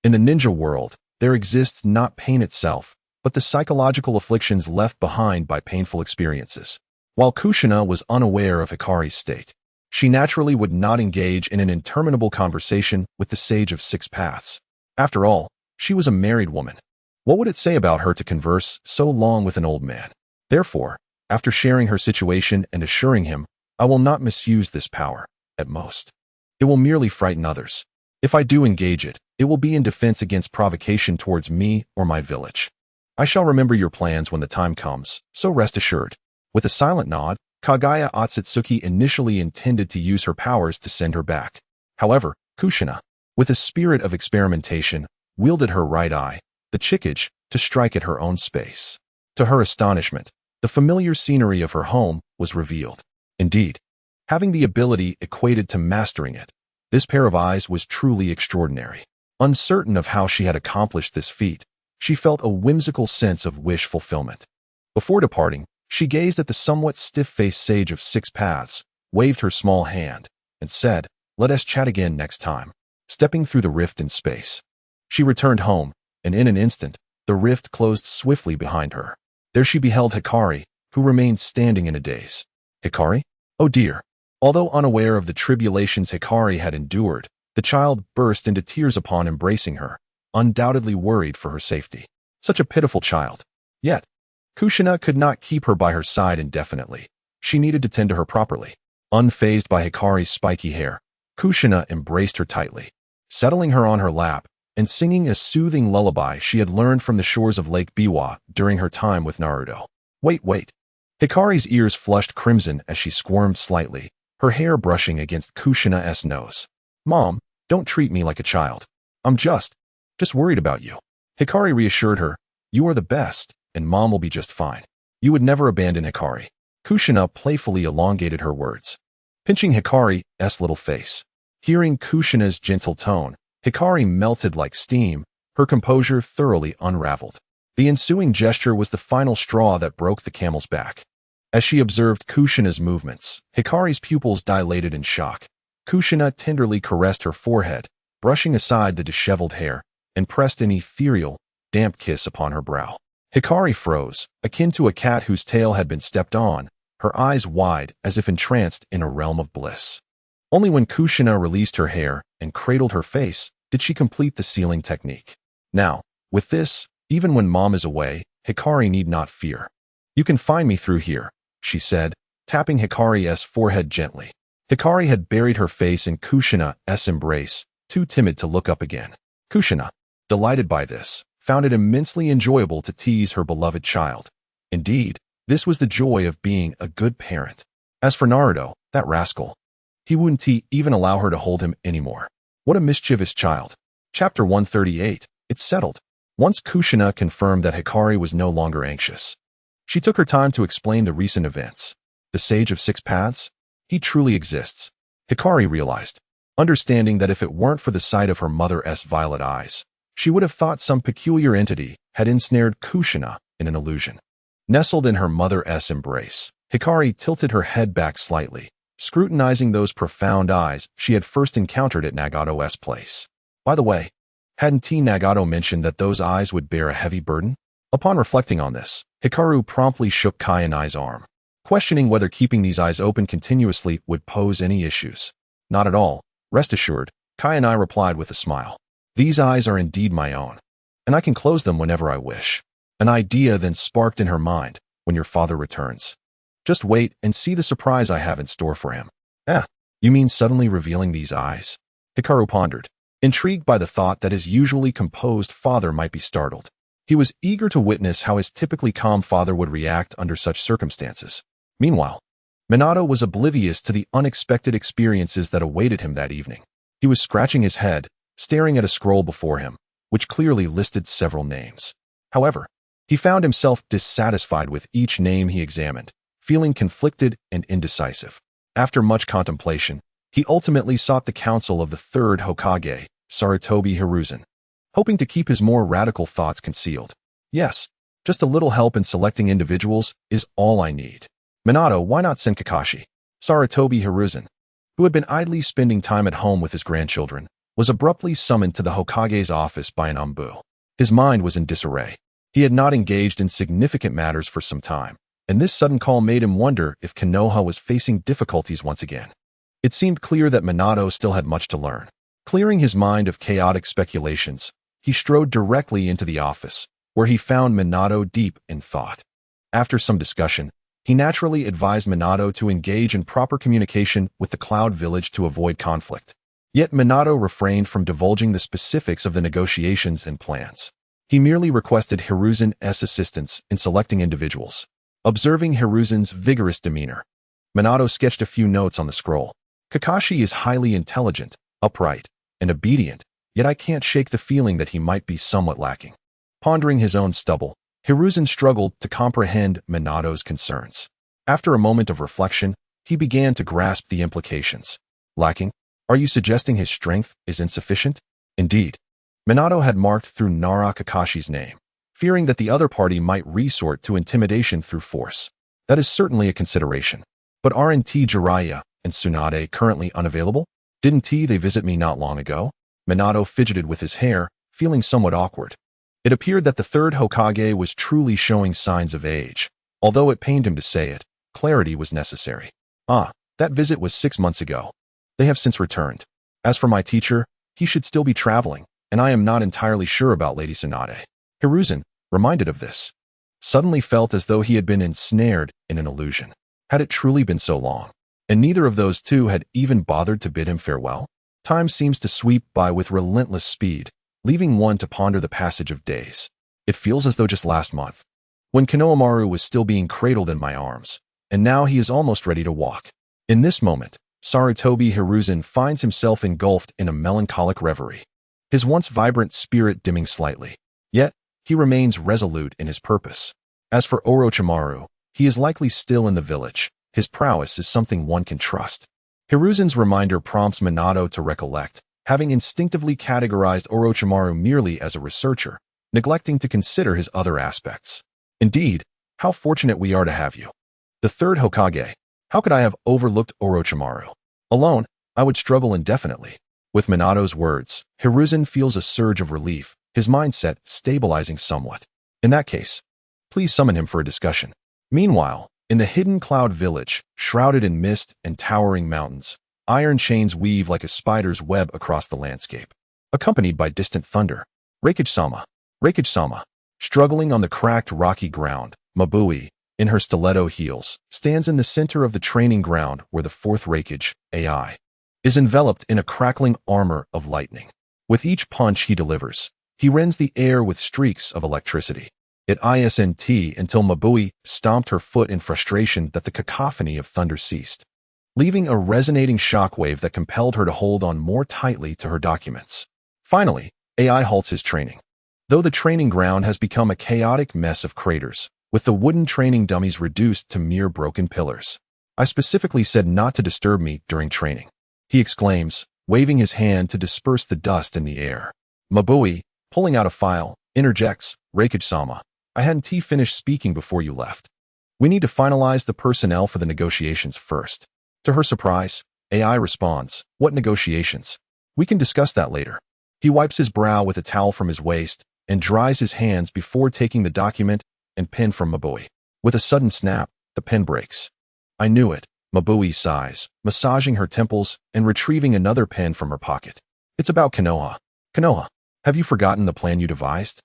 in the ninja world, there exists not pain itself, but the psychological afflictions left behind by painful experiences. While Kushina was unaware of Hikari's state, she naturally would not engage in an interminable conversation with the Sage of Six Paths. After all, she was a married woman. What would it say about her to converse so long with an old man? Therefore, after sharing her situation and assuring him, "I will not misuse this power, at most. It will merely frighten others. If I do engage it, it will be in defense against provocation towards me or my village. I shall remember your plans when the time comes, so rest assured." With a silent nod, Kagaya Otsutsuki initially intended to use her powers to send her back. However, Kushina, with a spirit of experimentation, wielded her right eye, the chickage, to strike at her own space. To her astonishment, the familiar scenery of her home was revealed. Indeed, having the ability equated to mastering it, this pair of eyes was truly extraordinary. Uncertain of how she had accomplished this feat, she felt a whimsical sense of wish fulfillment. Before departing, she gazed at the somewhat stiff-faced Sage of Six Paths, waved her small hand, and said, "Let us chat again next time." Stepping through the rift in space, she returned home, and in an instant, the rift closed swiftly behind her. There she beheld Hikari, who remained standing in a daze. Hikari? Oh dear. Although unaware of the tribulations Hikari had endured, the child burst into tears upon embracing her, undoubtedly worried for her safety. Such a pitiful child. Yet, Kushina could not keep her by her side indefinitely. She needed to tend to her properly. Unfazed by Hikari's spiky hair, Kushina embraced her tightly, settling her on her lap and singing a soothing lullaby she had learned from the shores of Lake Biwa during her time with Naruto. Wait. Hikari's ears flushed crimson as she squirmed slightly, her hair brushing against Kushina's nose. "Mom, don't treat me like a child. I'm just worried about you." Hikari reassured her, "You are the best, and Mom will be just fine. You would never abandon Hikari." Kushina playfully elongated her words, pinching Hikari's little face. Hearing Kushina's gentle tone, Hikari melted like steam, her composure thoroughly unraveled. The ensuing gesture was the final straw that broke the camel's back. As she observed Kushina's movements, Hikari's pupils dilated in shock. Kushina tenderly caressed her forehead, brushing aside the disheveled hair, and pressed an ethereal, damp kiss upon her brow. Hikari froze, akin to a cat whose tail had been stepped on, her eyes wide as if entranced in a realm of bliss. Only when Kushina released her hair and cradled her face did she complete the sealing technique. Now, with this, even when mom is away, Hikari need not fear. You can find me through here, she said, tapping Hikari's forehead gently. Hikari had buried her face in Kushina's embrace, too timid to look up again. Kushina, delighted by this, found it immensely enjoyable to tease her beloved child. Indeed, this was the joy of being a good parent. As for Naruto, that rascal, he wouldn't even allow her to hold him anymore. What a mischievous child. Chapter 138, it's settled. Once Kushina confirmed that Hikari was no longer anxious, she took her time to explain the recent events. The Sage of Six Paths? He truly exists, Hikari realized, understanding that if it weren't for the sight of her mother's violet eyes, she would have thought some peculiar entity had ensnared Kushina in an illusion. Nestled in her mother's embrace, Hikari tilted her head back slightly, scrutinizing those profound eyes she had first encountered at Nagato's place. By the way, hadn't Nagato mentioned that those eyes would bear a heavy burden? Upon reflecting on this, Hikaru promptly shook Kayanai's arm, questioning whether keeping these eyes open continuously would pose any issues. Not at all, rest assured, Kayanai replied with a smile. These eyes are indeed my own, and I can close them whenever I wish. An idea then sparked in her mind. When your father returns, just wait and see the surprise I have in store for him. You mean suddenly revealing these eyes? Hikaru pondered, intrigued by the thought that his usually composed father might be startled. He was eager to witness how his typically calm father would react under such circumstances. Meanwhile, Minato was oblivious to the unexpected experiences that awaited him that evening. He was scratching his head, staring at a scroll before him, which clearly listed several names. However, he found himself dissatisfied with each name he examined, feeling conflicted and indecisive. After much contemplation, he ultimately sought the counsel of the third Hokage, Sarutobi Hiruzen, hoping to keep his more radical thoughts concealed. Yes, just a little help in selecting individuals is all I need. Minato, why not send Kakashi? Sarutobi Hiruzen, who had been idly spending time at home with his grandchildren, was abruptly summoned to the Hokage's office by an Anbu. His mind was in disarray. He had not engaged in significant matters for some time, and this sudden call made him wonder if Konoha was facing difficulties once again. It seemed clear that Minato still had much to learn. Clearing his mind of chaotic speculations, he strode directly into the office, where he found Minato deep in thought. After some discussion, he naturally advised Minato to engage in proper communication with the Cloud Village to avoid conflict. Yet Minato refrained from divulging the specifics of the negotiations and plans. He merely requested Hiruzen's assistance in selecting individuals. Observing Hiruzen's vigorous demeanor, Minato sketched a few notes on the scroll. Kakashi is highly intelligent, upright, and obedient, yet I can't shake the feeling that he might be somewhat lacking. Pondering his own stubble, Hiruzen struggled to comprehend Minato's concerns. After a moment of reflection, he began to grasp the implications. Lacking? Are you suggesting his strength is insufficient? Indeed. Minato had marked through Nara Kakashi's name, fearing that the other party might resort to intimidation through force. That is certainly a consideration. But aren't Jiraiya and Tsunade currently unavailable? Didn't they visit me not long ago? Minato fidgeted with his hair, feeling somewhat awkward. It appeared that the third Hokage was truly showing signs of age. Although it pained him to say it, clarity was necessary. That visit was 6 months ago. They have since returned. As for my teacher, he should still be traveling, and I am not entirely sure about Lady Tsunade. Hiruzen, reminded of this, suddenly felt as though he had been ensnared in an illusion. Had it truly been so long? And neither of those two had even bothered to bid him farewell? Time seems to sweep by with relentless speed, leaving one to ponder the passage of days. It feels as though just last month, when Konohamaru was still being cradled in my arms, and now he is almost ready to walk. In this moment, Sarutobi Hiruzen finds himself engulfed in a melancholic reverie, his once vibrant spirit dimming slightly. Yet, he remains resolute in his purpose. As for Orochimaru, he is likely still in the village. His prowess is something one can trust. Hiruzen's reminder prompts Minato to recollect, having instinctively categorized Orochimaru merely as a researcher, neglecting to consider his other aspects. Indeed, how fortunate we are to have you. The third Hokage. How could I have overlooked Orochimaru? Alone, I would struggle indefinitely. With Minato's words, Hiruzen feels a surge of relief, his mindset stabilizing somewhat. In that case, please summon him for a discussion. Meanwhile, in the hidden cloud village, shrouded in mist and towering mountains, iron chains weave like a spider's web across the landscape. Accompanied by distant thunder, Reikage-sama, struggling on the cracked rocky ground, Mabui, in her stiletto heels, stands in the center of the training ground where the fourth Reikage, AI, is enveloped in a crackling armor of lightning. With each punch he delivers, he rends the air with streaks of electricity. It isn't until Mabui stomped her foot in frustration that the cacophony of thunder ceased, leaving a resonating shockwave that compelled her to hold on more tightly to her documents. Finally, AI halts his training. Though the training ground has become a chaotic mess of craters, with the wooden training dummies reduced to mere broken pillars. I specifically said not to disturb me during training, he exclaims, waving his hand to disperse the dust in the air. Mabui, pulling out a file, interjects, Reikage-sama, I hadn't finished speaking before you left. We need to finalize the personnel for the negotiations first. To her surprise, AI responds, what negotiations? We can discuss that later. He wipes his brow with a towel from his waist and dries his hands before taking the document and pen from Mabui. With a sudden snap, the pen breaks. I knew it, Mabui sighs, massaging her temples and retrieving another pen from her pocket. It's about Konoha. Konoha, have you forgotten the plan you devised?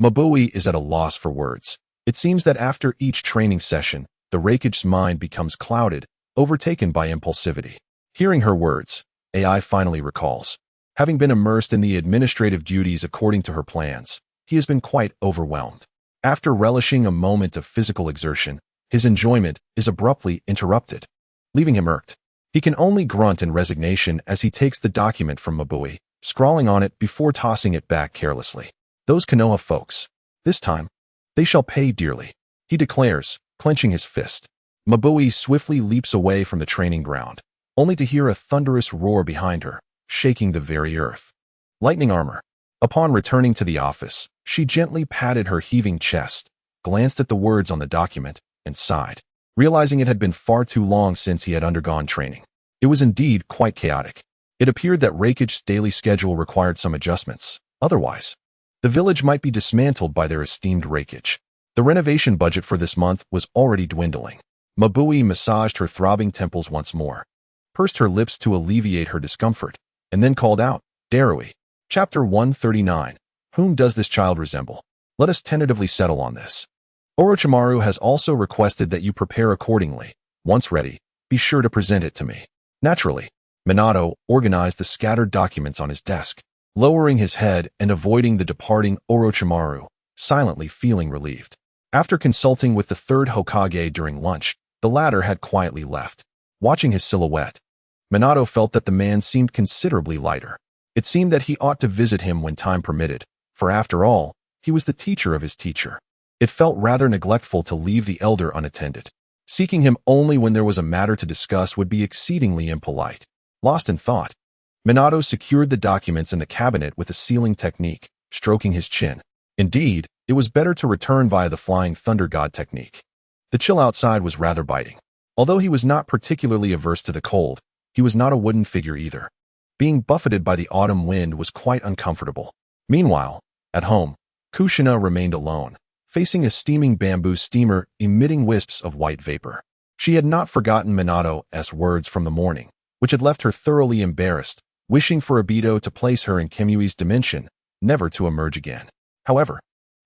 Mabui is at a loss for words. It seems that after each training session, the Reikage's mind becomes clouded, overtaken by impulsivity. Hearing her words, AI finally recalls. Having been immersed in the administrative duties according to her plans, he has been quite overwhelmed. After relishing a moment of physical exertion, his enjoyment is abruptly interrupted, leaving him irked. He can only grunt in resignation as he takes the document from Mabui, scrawling on it before tossing it back carelessly. Those Konoha folks. This time, they shall pay dearly, he declares, clenching his fist. Mabui swiftly leaps away from the training ground, only to hear a thunderous roar behind her, shaking the very earth. Lightning armor. Upon returning to the office, she gently patted her heaving chest, glanced at the words on the document, and sighed, realizing it had been far too long since he had undergone training. It was indeed quite chaotic. It appeared that Reikage's daily schedule required some adjustments. Otherwise, the village might be dismantled by their esteemed Reikage. The renovation budget for this month was already dwindling. Mabui massaged her throbbing temples once more, pursed her lips to alleviate her discomfort, and then called out, Darui. Chapter 139. Whom does this child resemble? Let us tentatively settle on this. Orochimaru has also requested that you prepare accordingly. Once ready, be sure to present it to me. Naturally, Minato organized the scattered documents on his desk, lowering his head and avoiding the departing Orochimaru, silently feeling relieved. After consulting with the third Hokage during lunch, the latter had quietly left. Watching his silhouette, Minato felt that the man seemed considerably lighter. It seemed that he ought to visit him when time permitted, for after all, he was the teacher of his teacher. It felt rather neglectful to leave the elder unattended. Seeking him only when there was a matter to discuss would be exceedingly impolite. Lost in thought, Minato secured the documents in the cabinet with a sealing technique, stroking his chin. Indeed, it was better to return via the Flying Thunder God technique. The chill outside was rather biting. Although he was not particularly averse to the cold, he was not a wooden figure either. Being buffeted by the autumn wind was quite uncomfortable. Meanwhile, at home, Kushina remained alone, facing a steaming bamboo steamer emitting wisps of white vapor. She had not forgotten Minato's words from the morning, which had left her thoroughly embarrassed, wishing for Aido to place her in Kimui's dimension, never to emerge again. However,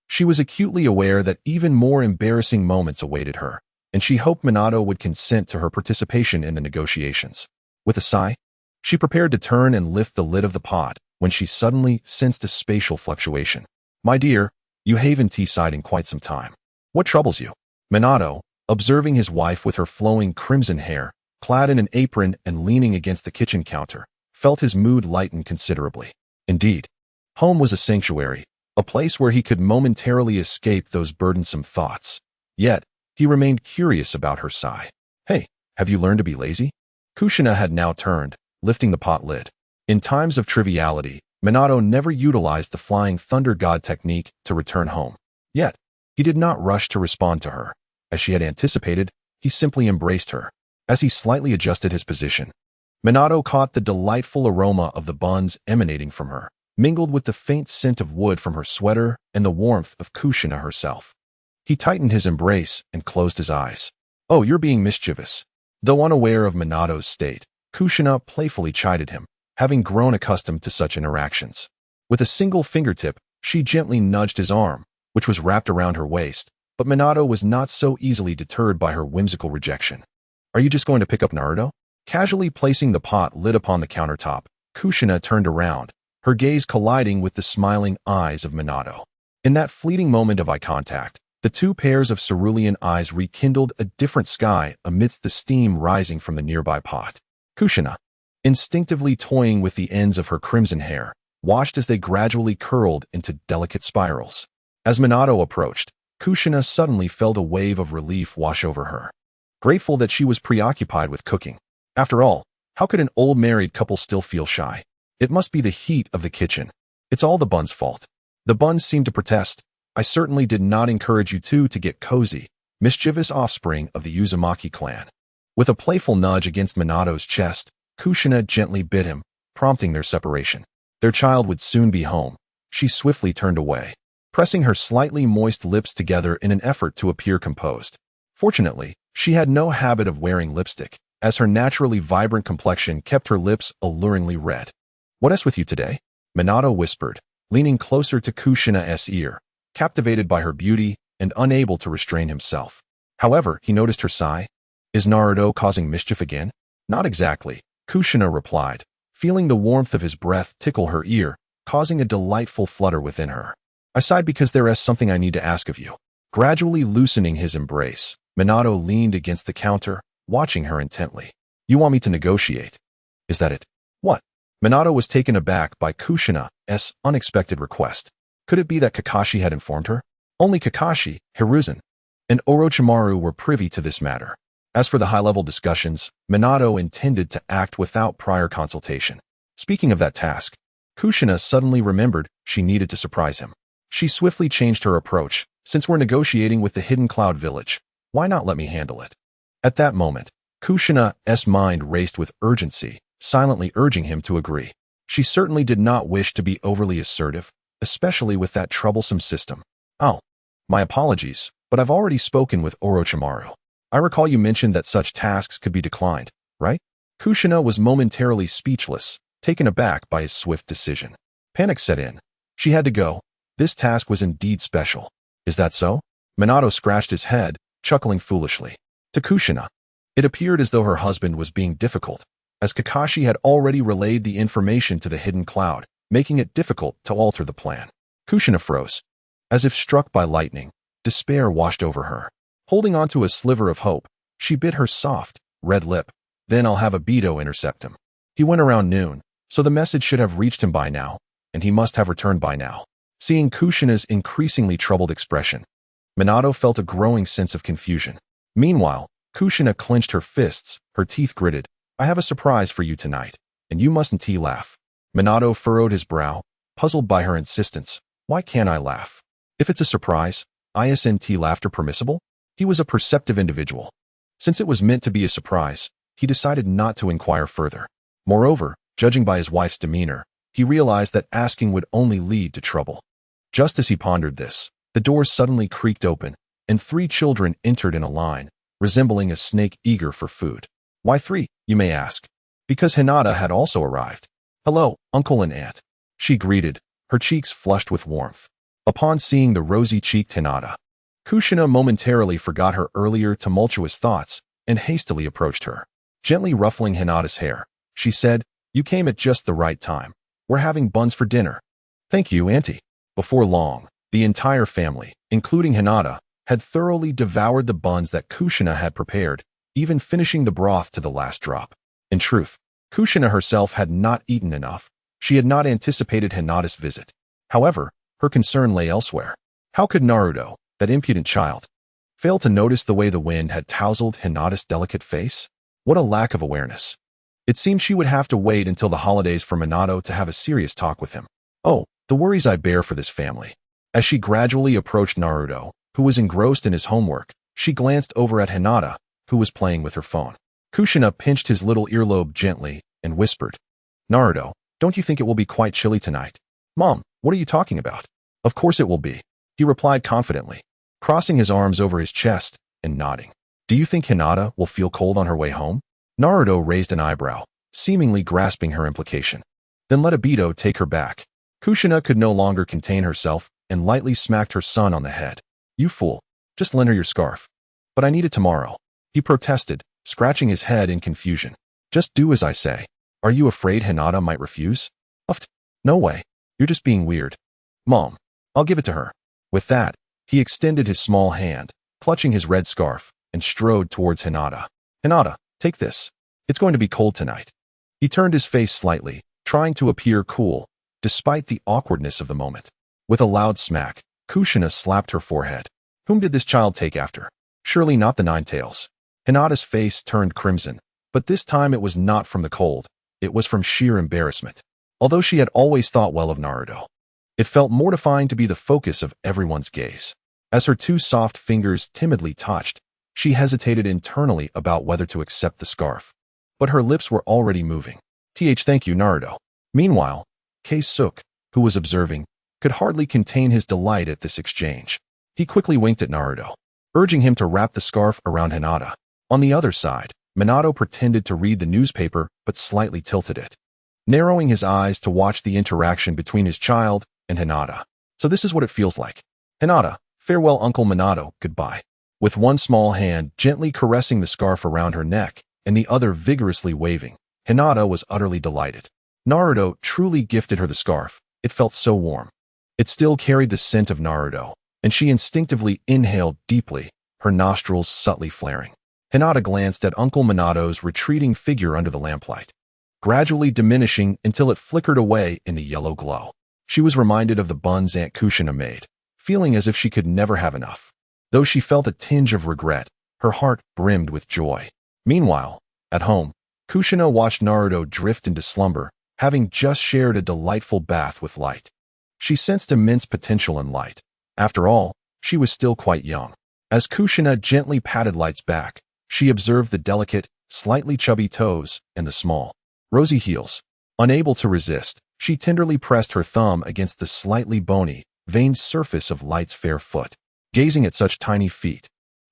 she was acutely aware that even more embarrassing moments awaited her, and she hoped Minato would consent to her participation in the negotiations. With a sigh, she prepared to turn and lift the lid of the pot when she suddenly sensed a spatial fluctuation. My dear, you haven't sighed in quite some time. What troubles you? Minato, observing his wife with her flowing crimson hair, clad in an apron and leaning against the kitchen counter, felt his mood lighten considerably. Indeed, home was a sanctuary, a place where he could momentarily escape those burdensome thoughts. Yet, he remained curious about her sigh. Hey, have you learned to be lazy? Kushina had now turned, lifting the pot lid. In times of triviality, Minato never utilized the Flying Thunder God technique to return home. Yet, he did not rush to respond to her. As she had anticipated, he simply embraced her. As he slightly adjusted his position, Minato caught the delightful aroma of the buns emanating from her, mingled with the faint scent of wood from her sweater and the warmth of Kushina herself. He tightened his embrace and closed his eyes. "Oh, you're being mischievous." Though unaware of Minato's state, Kushina playfully chided him, having grown accustomed to such interactions. With a single fingertip, she gently nudged his arm, which was wrapped around her waist, but Minato was not so easily deterred by her whimsical rejection. "Are you just going to pick up Naruto?" Casually placing the pot lid upon the countertop, Kushina turned around, her gaze colliding with the smiling eyes of Minato. In that fleeting moment of eye contact, the two pairs of cerulean eyes rekindled a different sky amidst the steam rising from the nearby pot. Kushina, instinctively toying with the ends of her crimson hair, watched as they gradually curled into delicate spirals. As Minato approached, Kushina suddenly felt a wave of relief wash over her. Grateful that she was preoccupied with cooking. After all, how could an old married couple still feel shy? It must be the heat of the kitchen. It's all the buns' fault. The buns seemed to protest. "I certainly did not encourage you two to get cozy, mischievous offspring of the Uzumaki clan." With a playful nudge against Minato's chest, Kushina gently bit him, prompting their separation. Their child would soon be home. She swiftly turned away, pressing her slightly moist lips together in an effort to appear composed. Fortunately, she had no habit of wearing lipstick, as her naturally vibrant complexion kept her lips alluringly red. "What is with you today?" Minato whispered, leaning closer to Kushina's ear, captivated by her beauty and unable to restrain himself. However, he noticed her sigh. "Is Naruto causing mischief again?" "Not exactly," Kushina replied, feeling the warmth of his breath tickle her ear, causing a delightful flutter within her. "I sighed because there is something I need to ask of you." Gradually loosening his embrace, Minato leaned against the counter, watching her intently. "You want me to negotiate? Is that it?" "What?" Minato was taken aback by Kushina's unexpected request. Could it be that Kakashi had informed her? Only Kakashi, Hiruzen, and Orochimaru were privy to this matter. As for the high-level discussions, Minato intended to act without prior consultation. Speaking of that task, Kushina suddenly remembered she needed to surprise him. She swiftly changed her approach. "Since we're negotiating with the Hidden Cloud Village, why not let me handle it?" At that moment, Kushina's mind raced with urgency, silently urging him to agree. She certainly did not wish to be overly assertive, especially with that troublesome system. "Oh, my apologies, but I've already spoken with Orochimaru. I recall you mentioned that such tasks could be declined, right?" Kushina was momentarily speechless, taken aback by his swift decision. Panic set in. She had to go. This task was indeed special. "Is that so?" Minato scratched his head, chuckling foolishly. To Kushina, it appeared as though her husband was being difficult, as Kakashi had already relayed the information to the Hidden Cloud, making it difficult to alter the plan. Kushina froze. As if struck by lightning, despair washed over her. Holding onto a sliver of hope, she bit her soft, red lip. "Then I'll have Aido intercept him. He went around noon, so the message should have reached him by now, and he must have returned by now." Seeing Kushina's increasingly troubled expression, Minato felt a growing sense of confusion. Meanwhile, Kushina clenched her fists, her teeth gritted. "I have a surprise for you tonight, and you mustn't laugh." Minato furrowed his brow, puzzled by her insistence. "Why can't I laugh? If it's a surprise, isn't laughter permissible?" He was a perceptive individual. Since it was meant to be a surprise, he decided not to inquire further. Moreover, judging by his wife's demeanor, he realized that asking would only lead to trouble. Just as he pondered this, the doors suddenly creaked open, and 3 children entered in a line, resembling a snake eager for food. Why 3, you may ask? Because Hinata had also arrived. "Hello, uncle and aunt," she greeted, her cheeks flushed with warmth. Upon seeing the rosy-cheeked Hinata, Kushina momentarily forgot her earlier tumultuous thoughts and hastily approached her. Gently ruffling Hinata's hair, she said, "You came at just the right time. We're having buns for dinner." "Thank you, Auntie." Before long, the entire family, including Hinata, had thoroughly devoured the buns that Kushina had prepared, even finishing the broth to the last drop. In truth, Kushina herself had not eaten enough. She had not anticipated Hinata's visit. However, her concern lay elsewhere. How could Naruto, that impudent child, fail to notice the way the wind had tousled Hinata's delicate face? What a lack of awareness. It seemed she would have to wait until the holidays for Minato to have a serious talk with him. Oh, the worries I bear for this family. As she gradually approached Naruto, who was engrossed in his homework, she glanced over at Hinata, who was playing with her phone. Kushina pinched his little earlobe gently and whispered, "Naruto, don't you think it will be quite chilly tonight?" Mom, what are you talking about? Of course it will be, he replied confidently, crossing his arms over his chest and nodding. Do you think Hinata will feel cold on her way home? Naruto raised an eyebrow, seemingly grasping her implication. Then let Aido take her back. Kushina could no longer contain herself and lightly smacked her son on the head. You fool, just lend her your scarf. But I need it tomorrow, he protested, scratching his head in confusion. Just do as I say. Are you afraid Hinata might refuse? Uft. No way. You're just being weird. Mom, I'll give it to her. With that, he extended his small hand, clutching his red scarf, and strode towards Hinata. Hinata, take this. It's going to be cold tonight. He turned his face slightly, trying to appear cool, despite the awkwardness of the moment. With a loud smack, Kushina slapped her forehead. Whom did this child take after? Surely not the Nine Tails. Hinata's face turned crimson, but this time it was not from the cold. It was from sheer embarrassment. Although she had always thought well of Naruto, it felt mortifying to be the focus of everyone's gaze. As her two soft fingers timidly touched, she hesitated internally about whether to accept the scarf. But her lips were already moving. Thank you, Naruto. Meanwhile, Keisuke, who was observing, could hardly contain his delight at this exchange. He quickly winked at Naruto, urging him to wrap the scarf around Hinata. On the other side, Minato pretended to read the newspaper but slightly tilted it, narrowing his eyes to watch the interaction between his child and Hinata. So this is what it feels like. Hinata, farewell Uncle Minato, goodbye. With one small hand gently caressing the scarf around her neck and the other vigorously waving, Hinata was utterly delighted. Naruto truly gifted her the scarf. It felt so warm. It still carried the scent of Naruto, and she instinctively inhaled deeply, her nostrils subtly flaring. Hinata glanced at Uncle Minato's retreating figure under the lamplight, gradually diminishing until it flickered away in the yellow glow. She was reminded of the buns Aunt Kushina made, feeling as if she could never have enough. Though she felt a tinge of regret, her heart brimmed with joy. Meanwhile, at home, Kushina watched Naruto drift into slumber, having just shared a delightful bath with Light. She sensed immense potential in Light. After all, she was still quite young. As Kushina gently patted Light's back, she observed the delicate, slightly chubby toes and the small, rosy heels. Unable to resist, she tenderly pressed her thumb against the slightly bony, veined surface of Light's fair foot. Gazing at such tiny feet,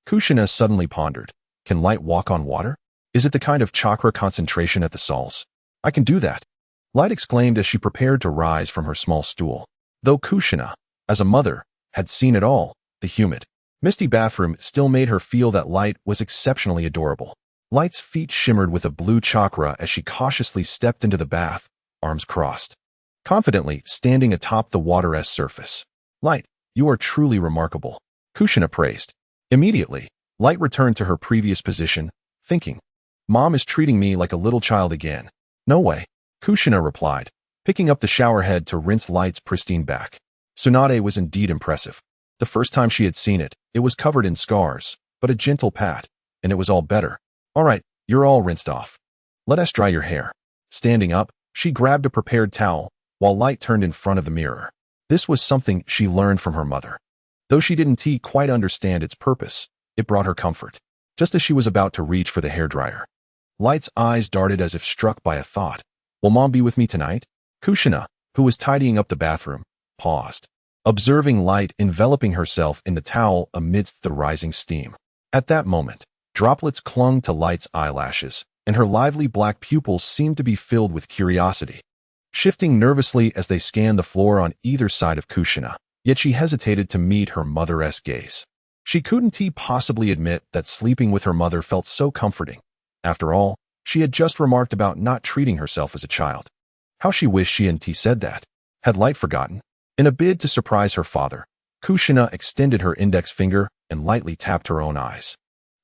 Kushina suddenly pondered, can Light walk on water? Is it the kind of chakra concentration at the soles? I can do that, Light exclaimed as she prepared to rise from her small stool. Though Kushina, as a mother, had seen it all, the humid, misty bathroom still made her feel that Light was exceptionally adorable. Light's feet shimmered with a blue chakra as she cautiously stepped into the bath, arms crossed, confidently standing atop the water's surface. Light, you are truly remarkable, Kushina praised. Immediately, Light returned to her previous position, thinking, Mom is treating me like a little child again. No way, Kushina replied, picking up the shower head to rinse Light's pristine back. Tsunade was indeed impressive. The first time she had seen it, it was covered in scars, but a gentle pat, and it was all better. All right, you're all rinsed off. Let us dry your hair. Standing up, she grabbed a prepared towel, while Light turned in front of the mirror. This was something she learned from her mother. Though she didn't quite understand its purpose, it brought her comfort. Just as she was about to reach for the hairdryer, Light's eyes darted as if struck by a thought. Will Mom be with me tonight? Kushina, who was tidying up the bathroom, paused, observing Light enveloping herself in the towel amidst the rising steam. At that moment, droplets clung to Light's eyelashes, and her lively black pupils seemed to be filled with curiosity, shifting nervously as they scanned the floor on either side of Kushina. Yet she hesitated to meet her mother's gaze. She couldn't possibly admit that sleeping with her mother felt so comforting. After all, she had just remarked about not treating herself as a child. How she wished she hadn't said that. Had Light forgotten? In a bid to surprise her father, Kushina extended her index finger and lightly tapped her own eyes.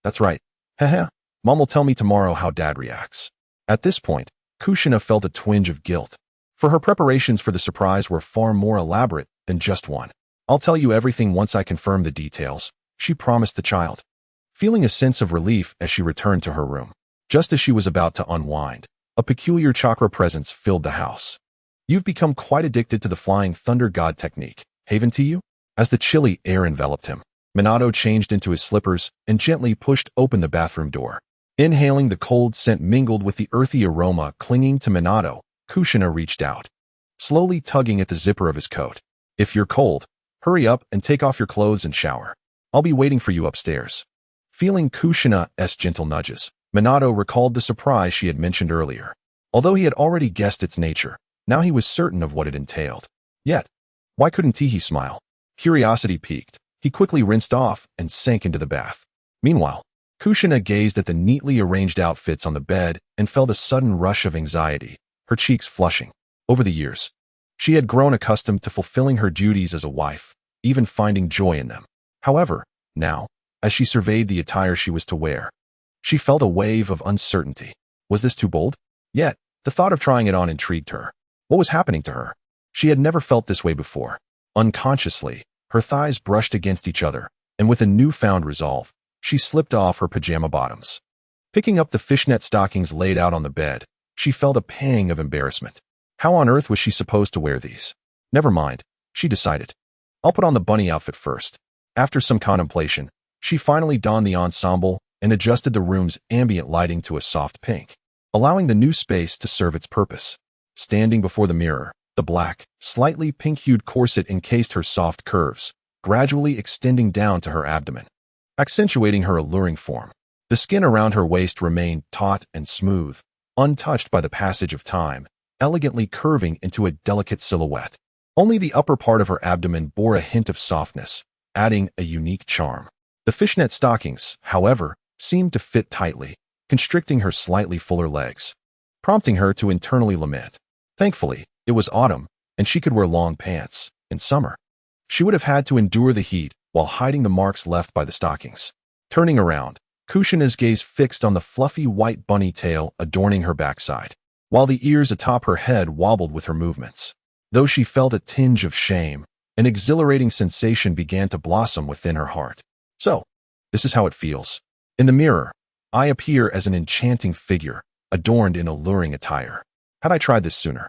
That's right. Haha, Mom will tell me tomorrow how Dad reacts. At this point, Kushina felt a twinge of guilt, for her preparations for the surprise were far more elaborate than just one. I'll tell you everything once I confirm the details, she promised the child, feeling a sense of relief as she returned to her room. Just as she was about to unwind, a peculiar chakra presence filled the house. You've become quite addicted to the flying thunder god technique, haven't you? As the chilly air enveloped him, Minato changed into his slippers and gently pushed open the bathroom door. Inhaling the cold scent mingled with the earthy aroma clinging to Minato, Kushina reached out, slowly tugging at the zipper of his coat. If you're cold, hurry up and take off your clothes and shower. I'll be waiting for you upstairs. Feeling Kushina's gentle nudges, Minato recalled the surprise she had mentioned earlier. Although he had already guessed its nature, now he was certain of what it entailed. Yet, why couldn't he smile? Curiosity piqued. He quickly rinsed off and sank into the bath. Meanwhile, Kushina gazed at the neatly arranged outfits on the bed and felt a sudden rush of anxiety, her cheeks flushing. Over the years, she had grown accustomed to fulfilling her duties as a wife, even finding joy in them. However, now, as she surveyed the attire she was to wear, she felt a wave of uncertainty. Was this too bold? Yet, the thought of trying it on intrigued her. What was happening to her? She had never felt this way before. Unconsciously, her thighs brushed against each other, and with a newfound resolve, she slipped off her pajama bottoms. Picking up the fishnet stockings laid out on the bed, she felt a pang of embarrassment. How on earth was she supposed to wear these? Never mind, she decided. I'll put on the bunny outfit first. After some contemplation, she finally donned the ensemble and adjusted the room's ambient lighting to a soft pink, allowing the new space to serve its purpose. Standing before the mirror, the black, slightly pink-hued corset encased her soft curves, gradually extending down to her abdomen, accentuating her alluring form. The skin around her waist remained taut and smooth, untouched by the passage of time, elegantly curving into a delicate silhouette. Only the upper part of her abdomen bore a hint of softness, adding a unique charm. The fishnet stockings, however, seemed to fit tightly, constricting her slightly fuller legs, prompting her to internally lament. Thankfully, it was autumn, and she could wear long pants. In summer, she would have had to endure the heat while hiding the marks left by the stockings. Turning around, Kushina's gaze fixed on the fluffy white bunny tail adorning her backside, while the ears atop her head wobbled with her movements. Though she felt a tinge of shame, an exhilarating sensation began to blossom within her heart. So, this is how it feels. In the mirror, I appear as an enchanting figure, adorned in alluring attire. Had I tried this sooner,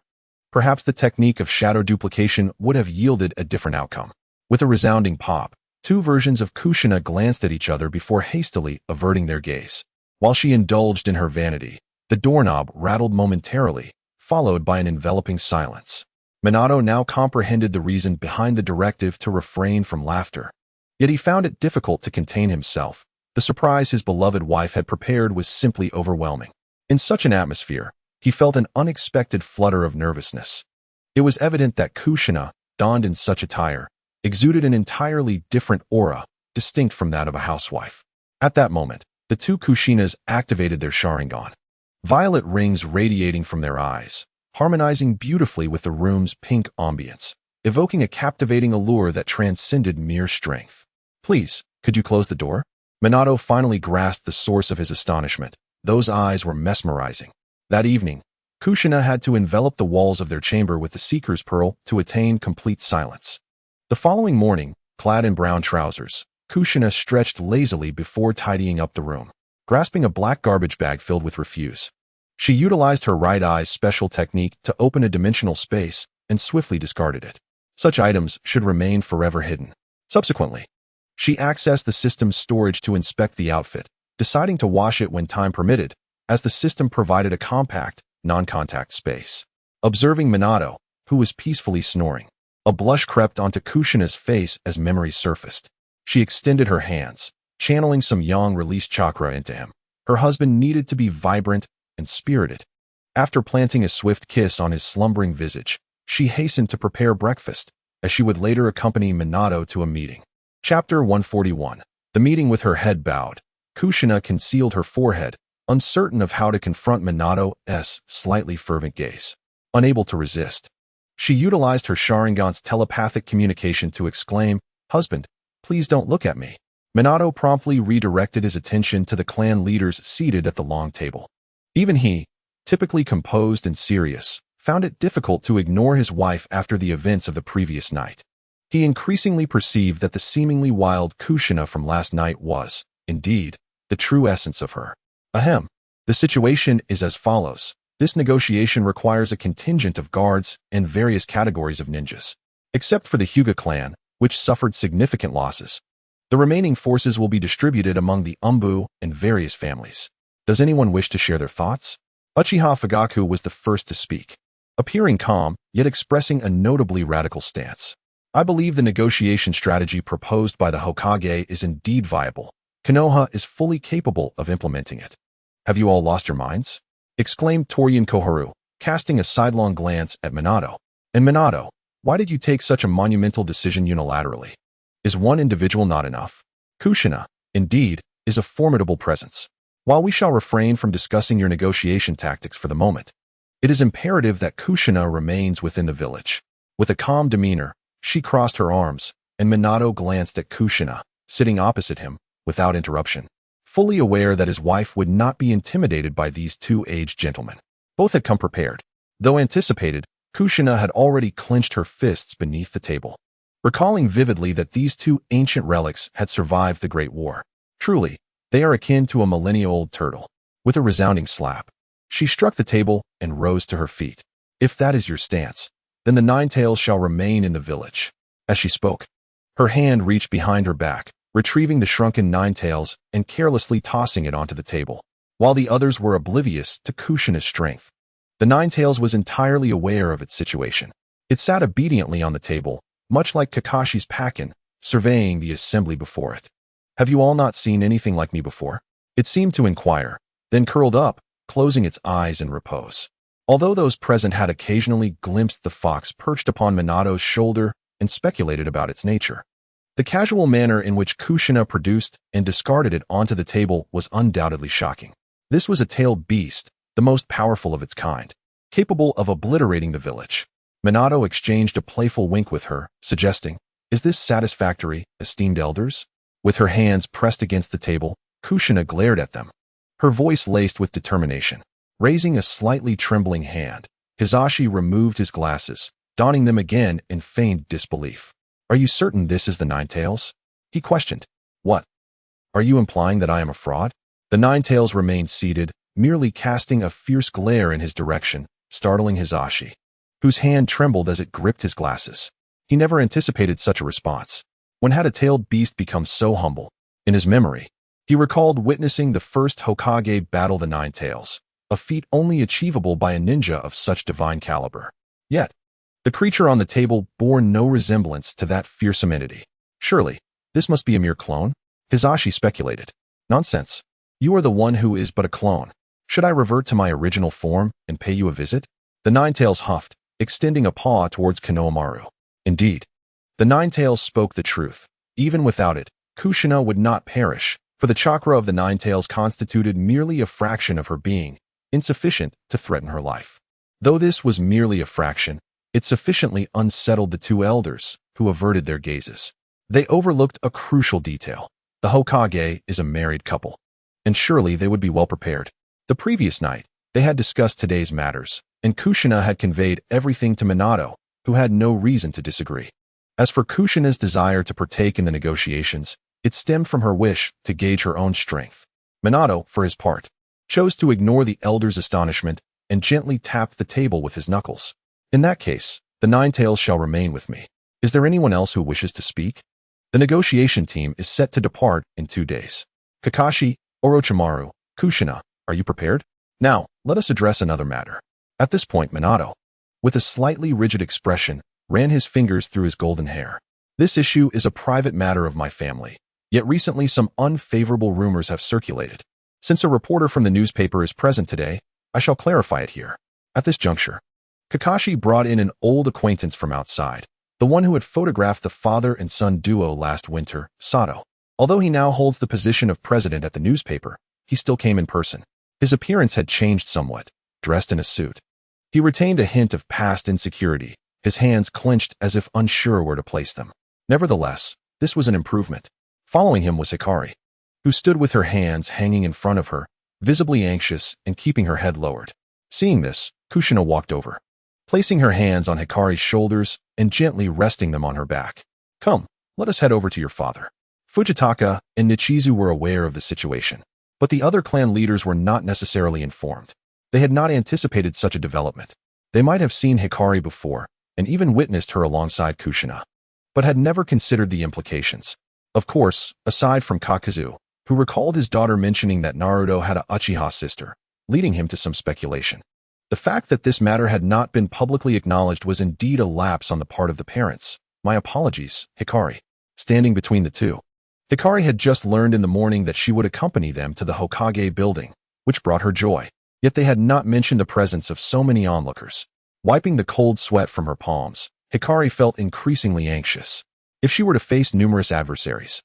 perhaps the technique of shadow duplication would have yielded a different outcome. With a resounding pop, two versions of Kushina glanced at each other before hastily averting their gaze. While she indulged in her vanity, the doorknob rattled momentarily, followed by an enveloping silence. Minato now comprehended the reason behind the directive to refrain from laughter. Yet he found it difficult to contain himself. The surprise his beloved wife had prepared was simply overwhelming. In such an atmosphere, he felt an unexpected flutter of nervousness. It was evident that Kushina, donned in such attire, exuded an entirely different aura, distinct from that of a housewife. At that moment, the two Kushinas activated their Sharingan, violet rings radiating from their eyes, harmonizing beautifully with the room's pink ambience, evoking a captivating allure that transcended mere strength. Please, could you close the door? Minato finally grasped the source of his astonishment. Those eyes were mesmerizing. That evening, Kushina had to envelop the walls of their chamber with the Seeker's Pearl to attain complete silence. The following morning, clad in brown trousers, Kushina stretched lazily before tidying up the room, grasping a black garbage bag filled with refuse. She utilized her right eye's special technique to open a dimensional space and swiftly discarded it. Such items should remain forever hidden. Subsequently, she accessed the system's storage to inspect the outfit, deciding to wash it when time permitted, as the system provided a compact, non-contact space. Observing Minato, who was peacefully snoring, a blush crept onto Kushina's face as memories surfaced. She extended her hands, channeling some yang release chakra into him. Her husband needed to be vibrant and spirited. After planting a swift kiss on his slumbering visage, she hastened to prepare breakfast, as she would later accompany Minato to a meeting. Chapter 141. The meeting. With her head bowed, Kushina concealed her forehead, uncertain of how to confront Minato's slightly fervent gaze. Unable to resist, she utilized her Sharingan's telepathic communication to exclaim, "Husband, please don't look at me." Minato promptly redirected his attention to the clan leaders seated at the long table. Even he, typically composed and serious, found it difficult to ignore his wife after the events of the previous night. He increasingly perceived that the seemingly wild Kushina from last night was, indeed, the true essence of her. Ahem. The situation is as follows. This negotiation requires a contingent of guards and various categories of ninjas. Except for the Hyuga clan, which suffered significant losses, the remaining forces will be distributed among the Umbu and various families. Does anyone wish to share their thoughts? Uchiha Fugaku was the first to speak. appearing calm, yet expressing a notably radical stance. I believe the negotiation strategy proposed by the Hokage is indeed viable. Konoha is fully capable of implementing it. Have you all lost your minds? Exclaimed Torian Koharu, casting a sidelong glance at Minato. And Minato, why did you take such a monumental decision unilaterally? Is one individual not enough? Kushina, indeed, is a formidable presence. While we shall refrain from discussing your negotiation tactics for the moment, it is imperative that Kushina remains within the village. With a calm demeanor, she crossed her arms, and Minato glanced at Kushina, sitting opposite him, without interruption, fully aware that his wife would not be intimidated by these two aged gentlemen. Both had come prepared. Though anticipated, Kushina had already clenched her fists beneath the table, recalling vividly that these two ancient relics had survived the Great War. Truly, they are akin to a millennia-old turtle. With a resounding slap, she struck the table and rose to her feet. If that is your stance, then the Nine Tails shall remain in the village. As she spoke, her hand reached behind her back, retrieving the shrunken Nine Tails and carelessly tossing it onto the table. While the others were oblivious to Kushina's strength, the Nine Tails was entirely aware of its situation. It sat obediently on the table, much like Kakashi's Pakin, surveying the assembly before it. Have you all not seen anything like me before? It seemed to inquire, then curled up, closing its eyes in repose. Although those present had occasionally glimpsed the fox perched upon Minato's shoulder and speculated about its nature, the casual manner in which Kushina produced and discarded it onto the table was undoubtedly shocking. This was a tailed beast, the most powerful of its kind, capable of obliterating the village. Minato exchanged a playful wink with her, suggesting, "Is this satisfactory, esteemed elders?" With her hands pressed against the table, Kushina glared at them, her voice laced with determination. Raising a slightly trembling hand, Hisashi removed his glasses, donning them again in feigned disbelief. "Are you certain this is the Nine Tails?" he questioned. "What? Are you implying that I am a fraud?" The Nine Tails remained seated, merely casting a fierce glare in his direction, startling Hisashi, whose hand trembled as it gripped his glasses. He never anticipated such a response. When had a tailed beast become so humble? In his memory, he recalled witnessing the first Hokage battle the Nine Tails, a feat only achievable by a ninja of such divine caliber. Yet, the creature on the table bore no resemblance to that fearsome entity. Surely, this must be a mere clone? Hisashi speculated. Nonsense. You are the one who is but a clone. Should I revert to my original form and pay you a visit? The Nine Tails huffed, extending a paw towards Konohamaru. Indeed, the Nine Tails spoke the truth. Even without it, Kushina would not perish, for the chakra of the Nine Tails constituted merely a fraction of her being, insufficient to threaten her life. Though this was merely a fraction, it sufficiently unsettled the two elders, who averted their gazes. They overlooked a crucial detail. The Hokage is a married couple, and surely they would be well prepared. The previous night, they had discussed today's matters, and Kushina had conveyed everything to Minato, who had no reason to disagree. As for Kushina's desire to partake in the negotiations, it stemmed from her wish to gauge her own strength. Minato, for his part, chose to ignore the elder's astonishment and gently tapped the table with his knuckles. In that case, the Nine Tails shall remain with me. Is there anyone else who wishes to speak? The negotiation team is set to depart in 2 days. Kakashi, Orochimaru, Kushina, are you prepared? Now, let us address another matter. At this point, Minato, with a slightly rigid expression, ran his fingers through his golden hair. This issue is a private matter of my family, yet recently some unfavorable rumors have circulated. Since a reporter from the newspaper is present today, I shall clarify it here. At this juncture, Kakashi brought in an old acquaintance from outside, the one who had photographed the father and son duo last winter, Sato. Although he now holds the position of president at the newspaper, he still came in person. His appearance had changed somewhat, dressed in a suit. He retained a hint of past insecurity, his hands clenched as if unsure where to place them. Nevertheless, this was an improvement. Following him was Hikari, who stood with her hands hanging in front of her, visibly anxious and keeping her head lowered. Seeing this, Kushina walked over, placing her hands on Hikari's shoulders and gently resting them on her back. "Come, let us head over to your father." Fujitaka and Nichizu were aware of the situation, but the other clan leaders were not necessarily informed. They had not anticipated such a development. They might have seen Hikari before, and even witnessed her alongside Kushina, but had never considered the implications. Of course, aside from Kakazu, who recalled his daughter mentioning that Naruto had a Uchiha sister, leading him to some speculation. The fact that this matter had not been publicly acknowledged was indeed a lapse on the part of the parents. My apologies, Hikari. Standing between the two. Hikari had just learned in the morning that she would accompany them to the Hokage building, which brought her joy. Yet they had not mentioned the presence of so many onlookers. Wiping the cold sweat from her palms, Hikari felt increasingly anxious. If she were to face numerous adversaries,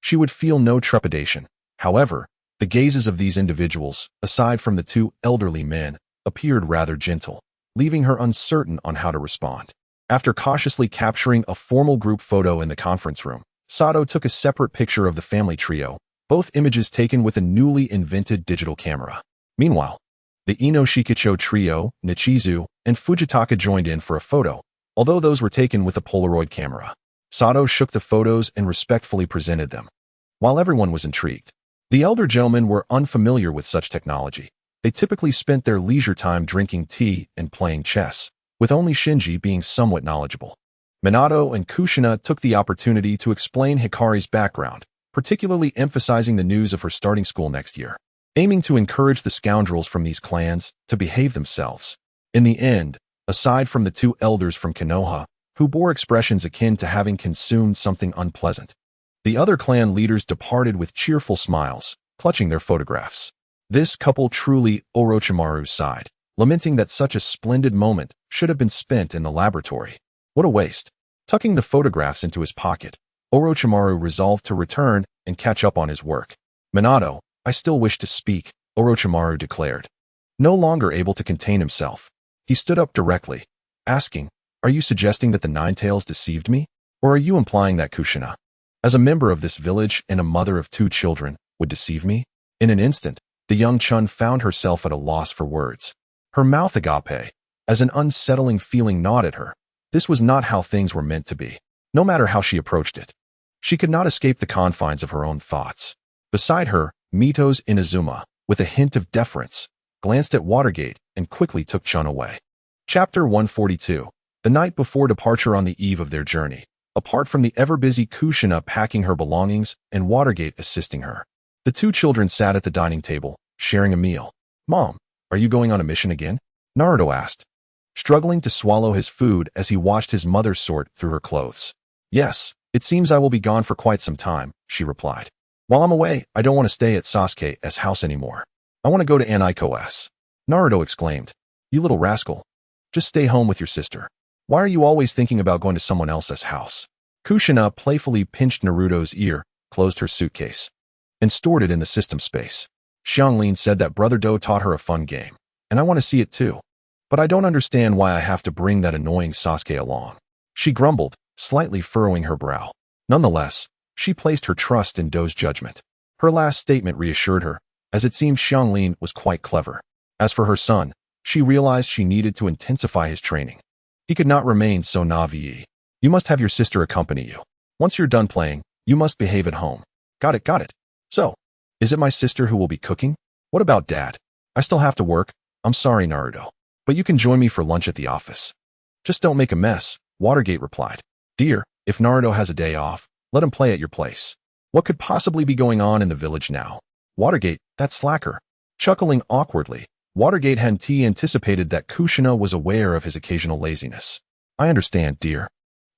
she would feel no trepidation. However, the gazes of these individuals, aside from the two elderly men, appeared rather gentle, leaving her uncertain on how to respond. After cautiously capturing a formal group photo in the conference room, Sato took a separate picture of the family trio, both images taken with a newly invented digital camera. Meanwhile, the Ino Shikicho trio, Nichizu, and Fujitaka joined in for a photo, although those were taken with a Polaroid camera. Sato shook the photos and respectfully presented them. While everyone was intrigued, the elder gentlemen were unfamiliar with such technology. They typically spent their leisure time drinking tea and playing chess, with only Shinji being somewhat knowledgeable. Minato and Kushina took the opportunity to explain Hikari's background, particularly emphasizing the news of her starting school next year, aiming to encourage the scoundrels from these clans to behave themselves. In the end, aside from the two elders from Konoha, who bore expressions akin to having consumed something unpleasant, the other clan leaders departed with cheerful smiles, clutching their photographs. This couple truly Orochimaru sighed, lamenting that such a splendid moment should have been spent in the laboratory. What a waste. Tucking the photographs into his pocket, Orochimaru resolved to return and catch up on his work. Minato, I still wish to speak, Orochimaru declared. No longer able to contain himself, he stood up directly, asking, Are you suggesting that the Ninetales deceived me? Or are you implying that Kushina, as a member of this village and a mother of 2 children, would deceive me? In an instant, the young Chun found herself at a loss for words. Her mouth agape, as an unsettling feeling gnawed at her. This was not how things were meant to be, no matter how she approached it. She could not escape the confines of her own thoughts. Beside her, Mito's Inazuma, with a hint of deference, glanced at Watergate and quickly took Chun away. Chapter 142. The night before departure on the eve of their journey, apart from the ever-busy Kushina packing her belongings and Watergate assisting her, the 2 children sat at the dining table, sharing a meal. Mom, are you going on a mission again? Naruto asked, struggling to swallow his food as he watched his mother sort through her clothes. Yes, it seems I will be gone for quite some time, she replied. While I'm away, I don't want to stay at Sasuke's house anymore. I want to go to Aniko's. Naruto exclaimed. You little rascal. Just stay home with your sister. Why are you always thinking about going to someone else's house? Kushina playfully pinched Naruto's ear, closed her suitcase, and stored it in the system space. Xianglin said that Brother Do taught her a fun game, and I want to see it too. But I don't understand why I have to bring that annoying Sasuke along. She grumbled, slightly furrowing her brow. Nonetheless, she placed her trust in Do's judgment. Her last statement reassured her, as it seemed Xianglin was quite clever. As for her son, she realized she needed to intensify his training. He could not remain so naive. You must have your sister accompany you. Once you're done playing, you must behave at home. Got it. So, is it my sister who will be cooking? What about Dad? I still have to work. I'm sorry, Naruto. But you can join me for lunch at the office. Just don't make a mess, Watergate replied. Dear, if Naruto has a day off, let him play at your place. What could possibly be going on in the village now? Watergate, that slacker. Chuckling awkwardly, Watergate had anticipated that Kushina was aware of his occasional laziness. I understand, dear.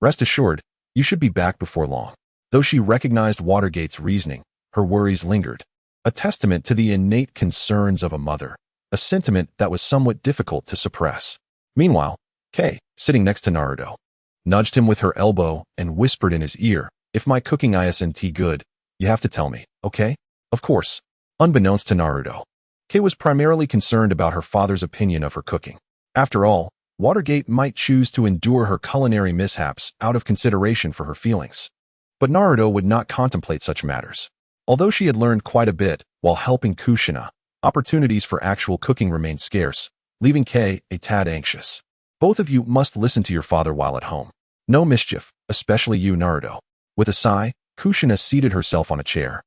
Rest assured, you should be back before long. Though she recognized Watergate's reasoning, her worries lingered. A testament to the innate concerns of a mother, a sentiment that was somewhat difficult to suppress. Meanwhile, Kei, sitting next to Naruto, nudged him with her elbow and whispered in his ear, If my cooking isn't good, you have to tell me, okay? Of course. Unbeknownst to Naruto, Kei was primarily concerned about her father's opinion of her cooking. After all, Watergate might choose to endure her culinary mishaps out of consideration for her feelings. But Naruto would not contemplate such matters. Although she had learned quite a bit while helping Kushina, opportunities for actual cooking remained scarce, leaving Kei a tad anxious. Both of you must listen to your father while at home. No mischief, especially you, Naruto. With a sigh, Kushina seated herself on a chair,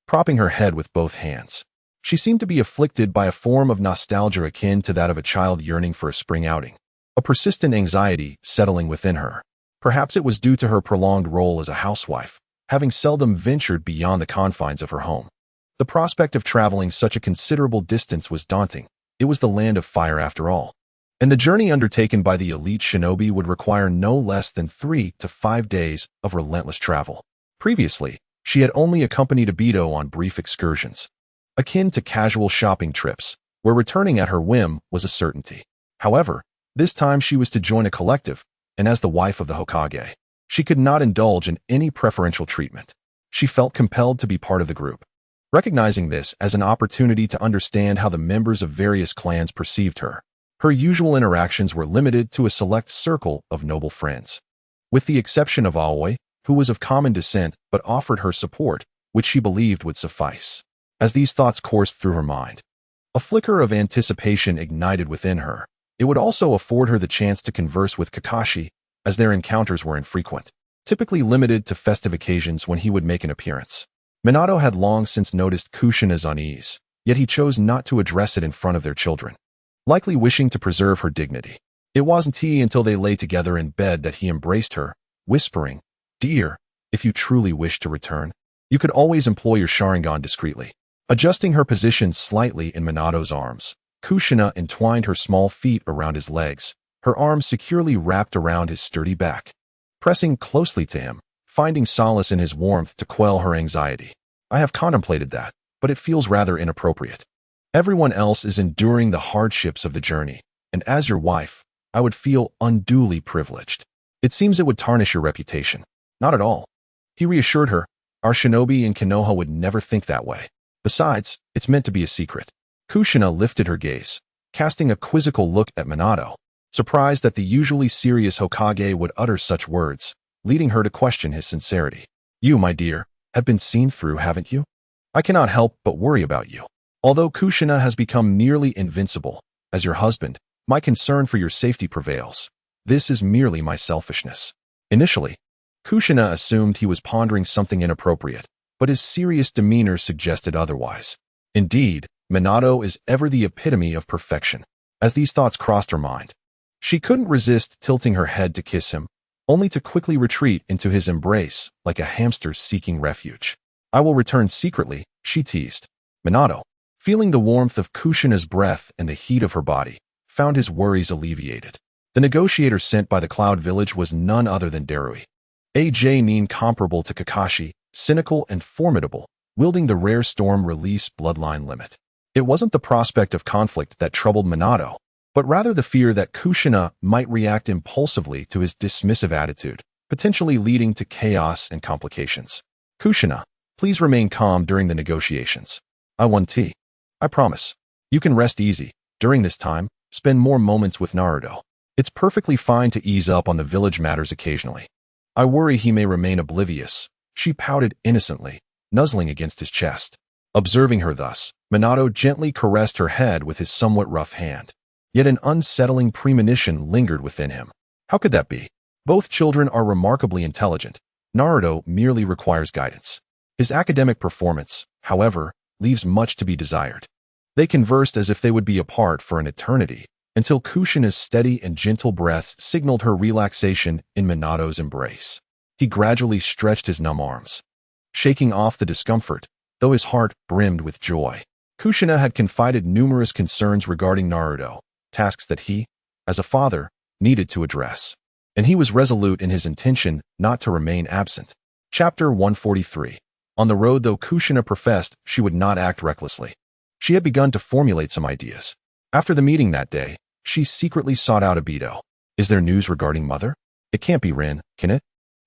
propping her head with both hands. She seemed to be afflicted by a form of nostalgia akin to that of a child yearning for a spring outing, a persistent anxiety settling within her. Perhaps it was due to her prolonged role as a housewife, having seldom ventured beyond the confines of her home. The prospect of traveling such a considerable distance was daunting. It was the land of fire after all. and the journey undertaken by the elite shinobi would require no less than 3 to 5 days of relentless travel. Previously, she had only accompanied Aido on brief excursions, akin to casual shopping trips, where returning at her whim was a certainty. However, this time she was to join a collective, and as the wife of the Hokage, she could not indulge in any preferential treatment. She felt compelled to be part of the group, recognizing this as an opportunity to understand how the members of various clans perceived her. Her usual interactions were limited to a select circle of noble friends, with the exception of Aoi, who was of common descent but offered her support, which she believed would suffice. As these thoughts coursed through her mind, a flicker of anticipation ignited within her. It would also afford her the chance to converse with Kakashi, as their encounters were infrequent, typically limited to festive occasions when he would make an appearance. Minato had long since noticed Kushina's unease, yet he chose not to address it in front of their children, likely wishing to preserve her dignity. It wasn't until they lay together in bed that he embraced her, whispering, "Dear, if you truly wish to return, you could always employ your Sharingan discreetly." Adjusting her position slightly in Minato's arms, Kushina entwined her small feet around his legs, her arms securely wrapped around his sturdy back. Pressing closely to him, finding solace in his warmth to quell her anxiety. "I have contemplated that, but it feels rather inappropriate. Everyone else is enduring the hardships of the journey, and as your wife, I would feel unduly privileged. It seems it would tarnish your reputation." "Not at all," he reassured her. "Our shinobi in Konoha would never think that way. Besides, it's meant to be a secret." Kushina lifted her gaze, casting a quizzical look at Minato, surprised that the usually serious Hokage would utter such words, leading her to question his sincerity. "You, my dear, have been seen through, haven't you? I cannot help but worry about you. Although Kushina has become nearly invincible, as your husband, my concern for your safety prevails. This is merely my selfishness." Initially, Kushina assumed he was pondering something inappropriate, but his serious demeanor suggested otherwise. Indeed, Minato is ever the epitome of perfection. As these thoughts crossed her mind, she couldn't resist tilting her head to kiss him, only to quickly retreat into his embrace like a hamster seeking refuge. "I will return secretly," she teased. Minato, feeling the warmth of Kushina's breath and the heat of her body, found his worries alleviated. The negotiator sent by the Cloud Village was none other than Darui, a Jonin comparable to Kakashi, cynical and formidable, wielding the rare storm release bloodline limit. It wasn't the prospect of conflict that troubled Minato, but rather the fear that Kushina might react impulsively to his dismissive attitude, potentially leading to chaos and complications. "Kushina, please remain calm during the negotiations. I want tea. I promise. You can rest easy. During this time, spend more moments with Naruto. It's perfectly fine to ease up on the village matters occasionally. I worry he may remain oblivious." She pouted innocently, nuzzling against his chest. Observing her thus, Minato gently caressed her head with his somewhat rough hand. Yet an unsettling premonition lingered within him. How could that be? Both children are remarkably intelligent. Naruto merely requires guidance. His academic performance, however, leaves much to be desired. They conversed as if they would be apart for an eternity, until Kushina's steady and gentle breaths signaled her relaxation in Minato's embrace. He gradually stretched his numb arms, shaking off the discomfort, though his heart brimmed with joy. Kushina had confided numerous concerns regarding Naruto, tasks that he, as a father, needed to address, and he was resolute in his intention not to remain absent. Chapter 143. On the road, though Kushina professed she would not act recklessly, she had begun to formulate some ideas. After the meeting that day, she secretly sought out Aido. "Is there news regarding mother? It can't be Rin, can it?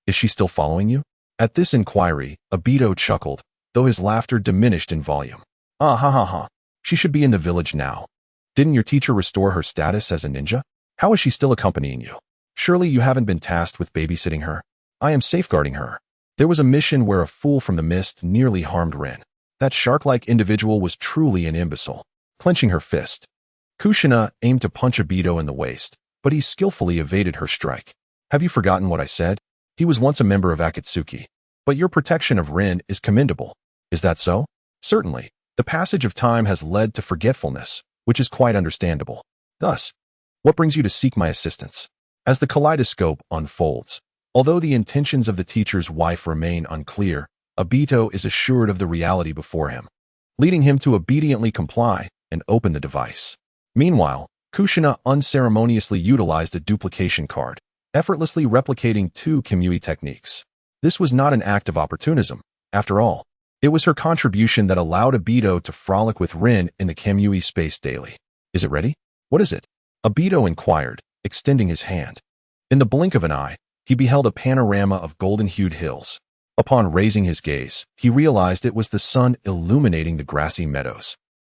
Is she still following you?" At this inquiry, Aido chuckled, though his laughter diminished in volume. "Ah ha ha ha. She should be in the village now. Didn't your teacher restore her status as a ninja? How is she still accompanying you? Surely you haven't been tasked with babysitting her? I am safeguarding her. There was a mission where a fool from the mist nearly harmed Rin. That shark-like individual was truly an imbecile." Clenching her fist, Kushina aimed to punch Aido in the waist, but he skillfully evaded her strike. "Have you forgotten what I said? He was once a member of Akatsuki. But your protection of Rin is commendable. Is that so?" "Certainly. The passage of time has led to forgetfulness, which is quite understandable. Thus, what brings you to seek my assistance?" As the kaleidoscope unfolds, although the intentions of the teacher's wife remain unclear, Aido is assured of the reality before him, leading him to obediently comply and open the device. Meanwhile, Kushina unceremoniously utilized a duplication card, effortlessly replicating 2 Kamui techniques. This was not an act of opportunism. After all, it was her contribution that allowed Aido to frolic with Rin in the Kamui space daily. Is it ready? What is it? Aido inquired, extending his hand. In the blink of an eye, he beheld a panorama of golden-hued hills. Upon raising his gaze, he realized it was the sun illuminating the grassy meadows,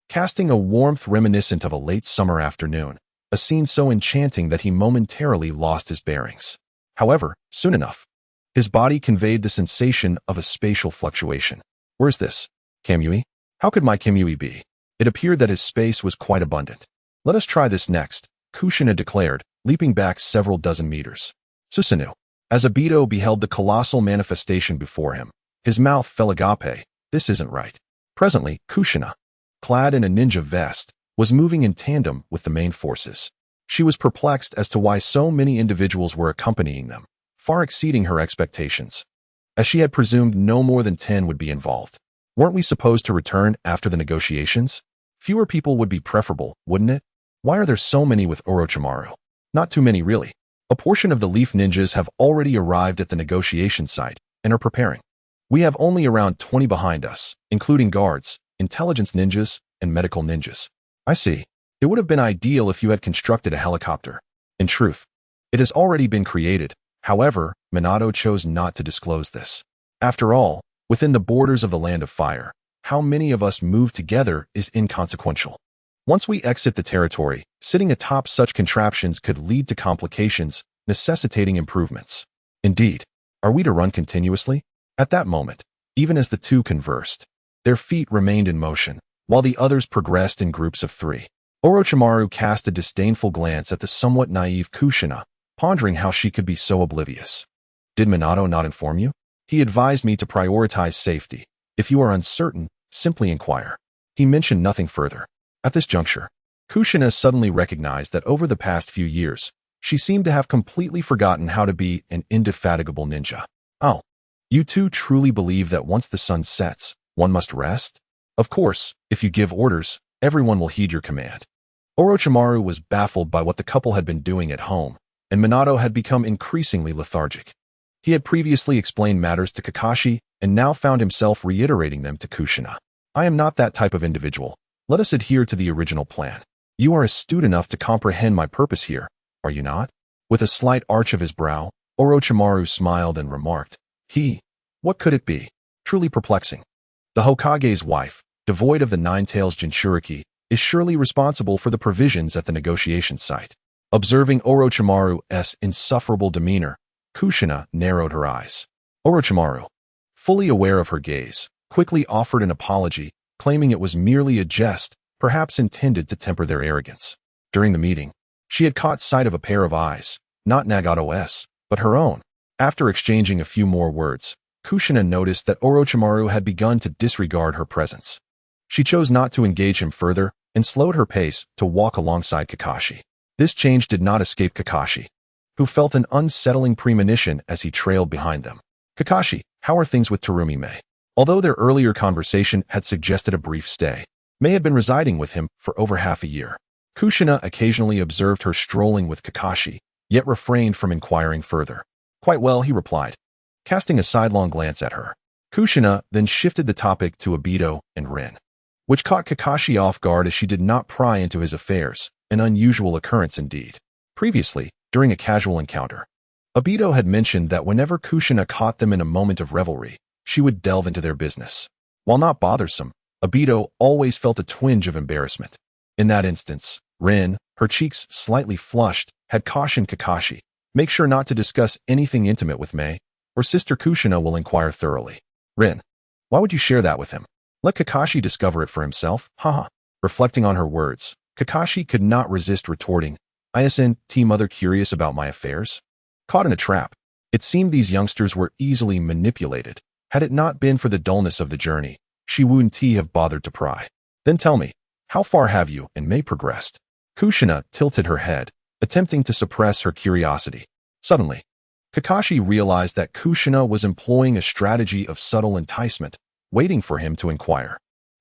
casting a warmth reminiscent of a late summer afternoon, a scene so enchanting that he momentarily lost his bearings. However, soon enough, his body conveyed the sensation of a spatial fluctuation. Where's this? Kamui? How could my Kamui be? It appeared that his space was quite abundant. Let us try this next, Kushina declared, leaping back several dozen meters. Susanoo. As Aido beheld the colossal manifestation before him, his mouth fell agape. This isn't right. Presently, Kushina, clad in a ninja vest, was moving in tandem with the main forces. She was perplexed as to why so many individuals were accompanying them, far exceeding her expectations, as she had presumed no more than 10 would be involved. Weren't we supposed to return after the negotiations? Fewer people would be preferable, wouldn't it? Why are there so many with Orochimaru? Not too many, really. A portion of the Leaf Ninjas have already arrived at the negotiation site and are preparing. We have only around 20 behind us, including guards, intelligence ninjas, and medical ninjas. I see. It would have been ideal if you had constructed a helicopter. In truth, it has already been created. However, Minato chose not to disclose this. After all, within the borders of the Land of Fire, how many of us move together is inconsequential. Once we exit the territory, sitting atop such contraptions could lead to complications, necessitating improvements. Indeed, are we to run continuously? At that moment, even as the two conversed, their feet remained in motion, while the others progressed in groups of 3. Orochimaru cast a disdainful glance at the somewhat naive Kushina, pondering how she could be so oblivious. Did Minato not inform you? He advised me to prioritize safety. If you are uncertain, simply inquire. He mentioned nothing further. At this juncture, Kushina suddenly recognized that over the past few years, she seemed to have completely forgotten how to be an indefatigable ninja. Oh, you two truly believe that once the sun sets, one must rest? Of course, if you give orders, everyone will heed your command. Orochimaru was baffled by what the couple had been doing at home, and Minato had become increasingly lethargic. He had previously explained matters to Kakashi and now found himself reiterating them to Kushina. I am not that type of individual. Let us adhere to the original plan. You are astute enough to comprehend my purpose here, are you not? With a slight arch of his brow, Orochimaru smiled and remarked, what could it be? Truly perplexing. The Hokage's wife, devoid of the nine-tails Jinchuriki, is surely responsible for the provisions at the negotiation site. Observing Orochimaru's insufferable demeanor, Kushina narrowed her eyes. Orochimaru, fully aware of her gaze, quickly offered an apology, claiming it was merely a jest, perhaps intended to temper their arrogance. During the meeting, she had caught sight of a pair of eyes, not Nagato's, but her own. After exchanging a few more words, Kushina noticed that Orochimaru had begun to disregard her presence. She chose not to engage him further and slowed her pace to walk alongside Kakashi. This change did not escape Kakashi, who felt an unsettling premonition as he trailed behind them. Kakashi, how are things with Terumi Mei? Although their earlier conversation had suggested a brief stay, Mei had been residing with him for over half a year. Kushina occasionally observed her strolling with Kakashi, yet refrained from inquiring further. Quite well, he replied, casting a sidelong glance at her. Kushina then shifted the topic to Aido and Rin, which caught Kakashi off guard as she did not pry into his affairs, an unusual occurrence indeed. Previously, during a casual encounter, Aido had mentioned that whenever Kushina caught them in a moment of revelry, she would delve into their business. While not bothersome, Aido always felt a twinge of embarrassment. In that instance, Rin, her cheeks slightly flushed, had cautioned Kakashi, make sure not to discuss anything intimate with Mei, or Sister Kushina will inquire thoroughly. Rin, why would you share that with him? Let Kakashi discover it for himself, haha. Reflecting on her words, Kakashi could not resist retorting, isn't mother curious about my affairs? Caught in a trap. It seemed these youngsters were easily manipulated. Had it not been for the dullness of the journey, she wouldn't have bothered to pry. Then tell me, how far have you and Mei progressed? Kushina tilted her head, attempting to suppress her curiosity. Suddenly, Kakashi realized that Kushina was employing a strategy of subtle enticement, waiting for him to inquire.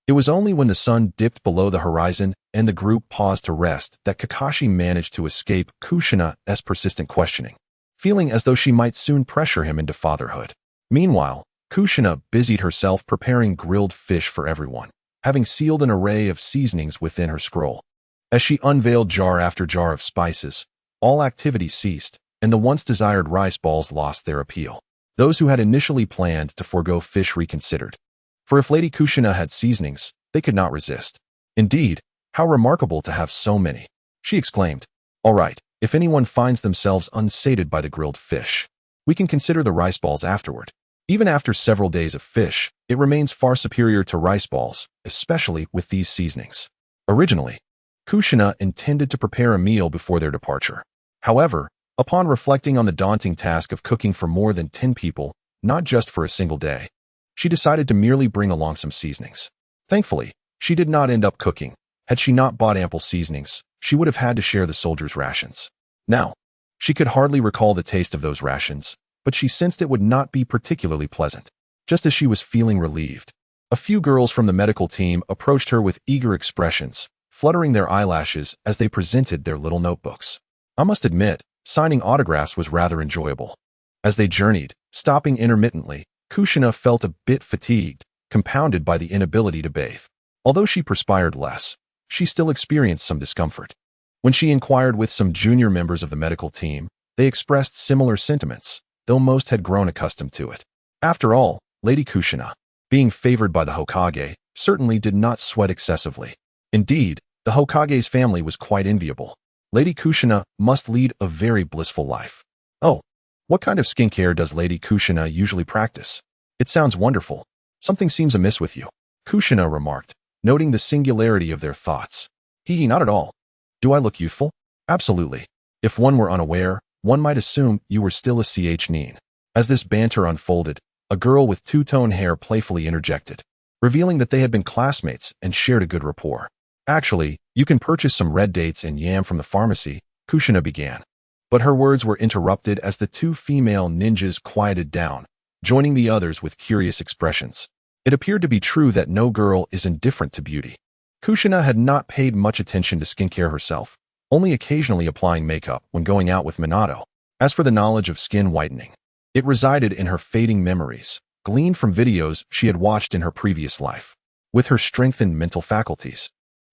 It was only when the sun dipped below the horizon and the group paused to rest that Kakashi managed to escape Kushina's persistent questioning, feeling as though she might soon pressure him into fatherhood. Meanwhile, Kushina busied herself preparing grilled fish for everyone, having sealed an array of seasonings within her scroll. As she unveiled jar after jar of spices, all activity ceased, and the once desired rice balls lost their appeal. Those who had initially planned to forego fish reconsidered. For if Lady Kushina had seasonings, they could not resist. Indeed, how remarkable to have so many, she exclaimed. All right, if anyone finds themselves unsated by the grilled fish, we can consider the rice balls afterward. Even after several days of fish, it remains far superior to rice balls, especially with these seasonings. Originally, Kushina intended to prepare a meal before their departure. However, upon reflecting on the daunting task of cooking for more than 10 people, not just for a single day, she decided to merely bring along some seasonings. Thankfully, she did not end up cooking. Had she not bought ample seasonings, she would have had to share the soldiers' rations. Now, she could hardly recall the taste of those rations, but she sensed it would not be particularly pleasant. Just as she was feeling relieved, a few girls from the medical team approached her with eager expressions, fluttering their eyelashes as they presented their little notebooks. I must admit, signing autographs was rather enjoyable. As they journeyed, stopping intermittently, Kushina felt a bit fatigued, compounded by the inability to bathe. Although she perspired less, she still experienced some discomfort. When she inquired with some junior members of the medical team, they expressed similar sentiments, though most had grown accustomed to it. After all, Lady Kushina, being favored by the Hokage, certainly did not sweat excessively. Indeed, the Hokage's family was quite enviable. Lady Kushina must lead a very blissful life. Oh, what kind of skincare does Lady Kushina usually practice? It sounds wonderful. Something seems amiss with you, Kushina remarked, noting the singularity of their thoughts. Not at all. Do I look youthful? Absolutely. If one were unaware, one might assume you were still a nin. As this banter unfolded, a girl with two-tone hair playfully interjected, revealing that they had been classmates and shared a good rapport. Actually, you can purchase some red dates and yam from the pharmacy, Kushina began. But her words were interrupted as the two female ninjas quieted down, joining the others with curious expressions. It appeared to be true that no girl is indifferent to beauty. Kushina had not paid much attention to skincare herself, only occasionally applying makeup when going out with Minato. As for the knowledge of skin whitening, it resided in her fading memories, gleaned from videos she had watched in her previous life. With her strengthened mental faculties,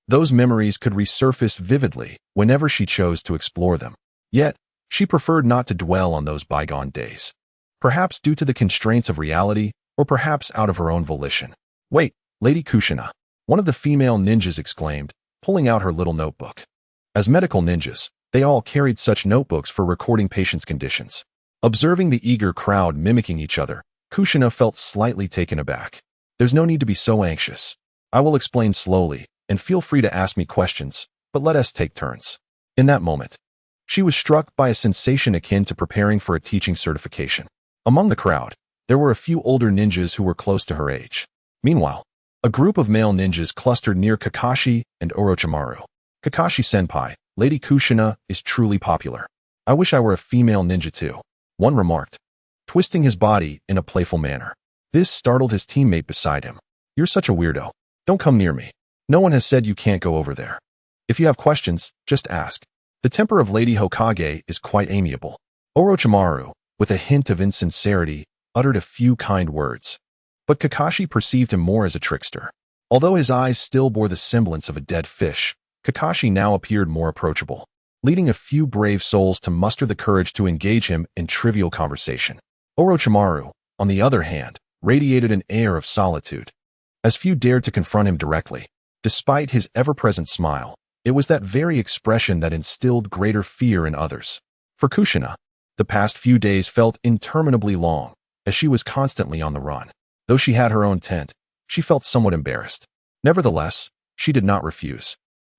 those memories could resurface vividly whenever she chose to explore them. Yet, she preferred not to dwell on those bygone days. Perhaps due to the constraints of reality, or perhaps out of her own volition. Wait, Lady Kushina, one of the female ninjas exclaimed, pulling out her little notebook. As medical ninjas, they all carried such notebooks for recording patients' conditions. Observing the eager crowd mimicking each other, Kushina felt slightly taken aback. There's no need to be so anxious. I will explain slowly, and feel free to ask me questions, but let us take turns. In that moment, she was struck by a sensation akin to preparing for a teaching certification. Among the crowd, there were a few older ninjas who were close to her age. Meanwhile, a group of male ninjas clustered near Kakashi and Orochimaru. Kakashi-senpai, Lady Kushina is truly popular. I wish I were a female ninja too, one remarked, twisting his body in a playful manner. This startled his teammate beside him. You're such a weirdo. Don't come near me. No one has said you can't go over there. If you have questions, just ask. The temper of Lady Hokage is quite amiable. Orochimaru, with a hint of insincerity, uttered a few kind words. But Kakashi perceived him more as a trickster. Although his eyes still bore the semblance of a dead fish, Kakashi now appeared more approachable, leading a few brave souls to muster the courage to engage him in trivial conversation. Orochimaru, on the other hand, radiated an air of solitude, as few dared to confront him directly. Despite his ever-present smile, it was that very expression that instilled greater fear in others. For Kushina, the past few days felt interminably long, as she was constantly on the run. Though she had her own tent, she felt somewhat embarrassed. Nevertheless, she did not refuse,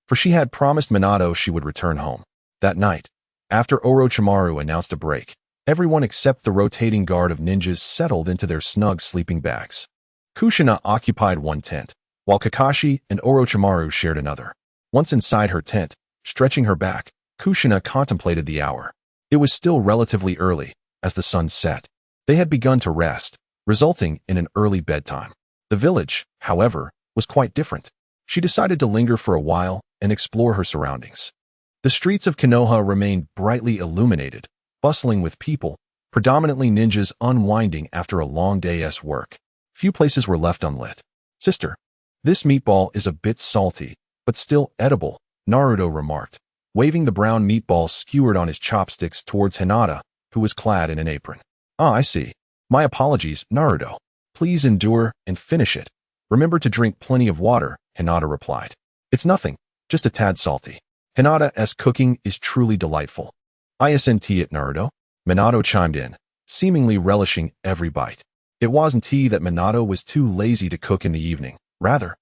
for she had promised Minato she would return home. That night, after Orochimaru announced a break, everyone except the rotating guard of ninjas settled into their snug sleeping bags. Kushina occupied one tent, while Kakashi and Orochimaru shared another. Once inside her tent, stretching her back, Kushina contemplated the hour. It was still relatively early, as the sun set. They had begun to rest, resulting in an early bedtime. The village, however, was quite different. She decided to linger for a while and explore her surroundings. The streets of Konoha remained brightly illuminated, bustling with people, predominantly ninjas unwinding after a long day's work. Few places were left unlit. "Sister, this meatball is a bit salty, but still edible," Naruto remarked, waving the brown meatball skewered on his chopsticks towards Hinata, who was clad in an apron. "Ah, I see. My apologies, Naruto. Please endure and finish it. Remember to drink plenty of water," Hinata replied. "It's nothing, just a tad salty. Hinata's cooking is truly delightful." "Isn't it, Naruto?" Minato chimed in, seemingly relishing every bite. It wasn't he that Minato was too lazy to cook in the evening. Rather,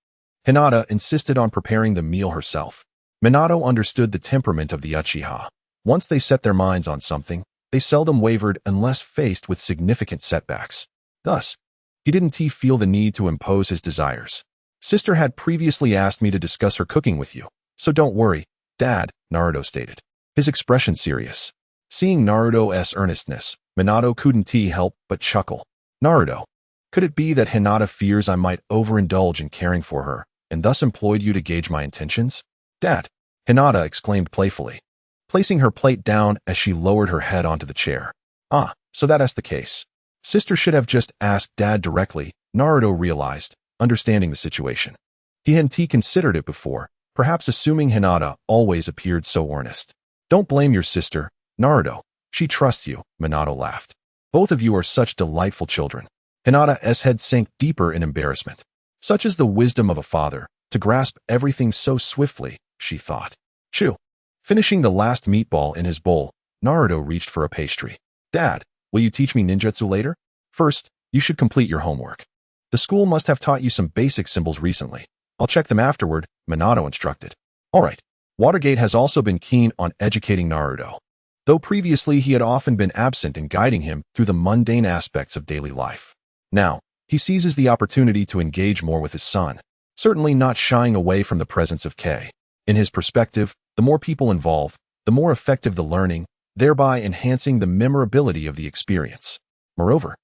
Hinata insisted on preparing the meal herself. Minato understood the temperament of the Uchiha. Once they set their minds on something, they seldom wavered unless faced with significant setbacks. Thus, he didn't feel the need to impose his desires. "Sister had previously asked me to discuss her cooking with you, so don't worry, Dad," Naruto stated, his expression serious. Seeing Naruto's earnestness, Minato couldn't help but chuckle. "Naruto, could it be that Hinata fears I might overindulge in caring for her, and thus employed you to gauge my intentions?" "Dad," Hinata exclaimed playfully, placing her plate down as she lowered her head onto the chair. "Ah, so that's the case. Sister should have just asked Dad directly," Naruto realized, understanding the situation. He hadn't considered it before, perhaps assuming Hinata always appeared so earnest. "Don't blame your sister, Naruto. She trusts you," Minato laughed. "Both of you are such delightful children." Hinata's head sank deeper in embarrassment. Such is the wisdom of a father, to grasp everything so swiftly, she thought. Chew. Finishing the last meatball in his bowl, Naruto reached for a pastry. "Dad, will you teach me ninjutsu later? First, you should complete your homework. The school must have taught you some basic symbols recently. I'll check them afterward," Minato instructed. "All right." Watergate has also been keen on educating Naruto. Though previously he had often been absent in guiding him through the mundane aspects of daily life. Now, he seizes the opportunity to engage more with his son, certainly not shying away from the presence of K. In his perspective, the more people involved, the more effective the learning, thereby enhancing the memorability of the experience. Moreover,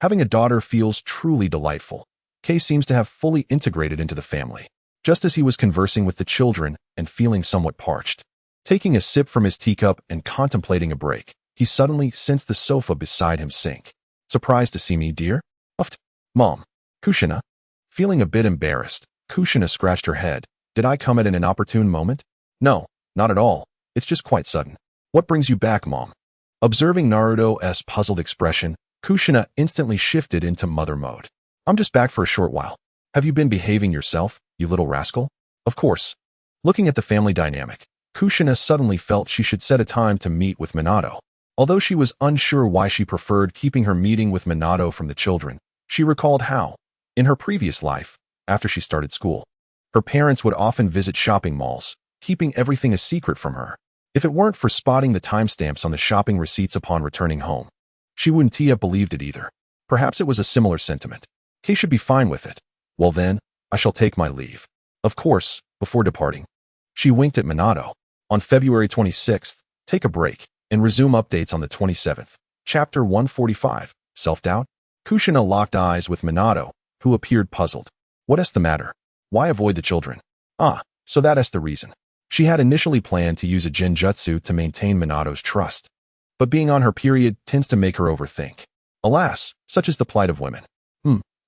having a daughter feels truly delightful. K seems to have fully integrated into the family. Just as he was conversing with the children and feeling somewhat parched, taking a sip from his teacup and contemplating a break, he suddenly sensed the sofa beside him sink. "Surprised to see me, dear?" "Uft. Mom." Kushina. Feeling a bit embarrassed, Kushina scratched her head. "Did I come at an inopportune moment?" "No, not at all. It's just quite sudden." "What brings you back, Mom?" Observing Naruto's puzzled expression, Kushina instantly shifted into mother mode. "I'm just back for a short while. Have you been behaving yourself, you little rascal?" "Of course." Looking at the family dynamic, Kushina suddenly felt she should set a time to meet with Minato. Although she was unsure why she preferred keeping her meeting with Minato from the children, she recalled how, in her previous life, after she started school, her parents would often visit shopping malls, keeping everything a secret from her. If it weren't for spotting the timestamps on the shopping receipts upon returning home, she wouldn't have believed it either. Perhaps it was a similar sentiment. Kay should be fine with it. "Well then, I shall take my leave." Of course, before departing, she winked at Minato. On February 26th, take a break and resume updates on the 27th. Chapter 145, Self-Doubt? Kushina locked eyes with Minato, who appeared puzzled. "What's the matter? Why avoid the children?" "Ah, so that's the reason." She had initially planned to use a genjutsu to maintain Minato's trust, but being on her period tends to make her overthink. Alas, such is the plight of women.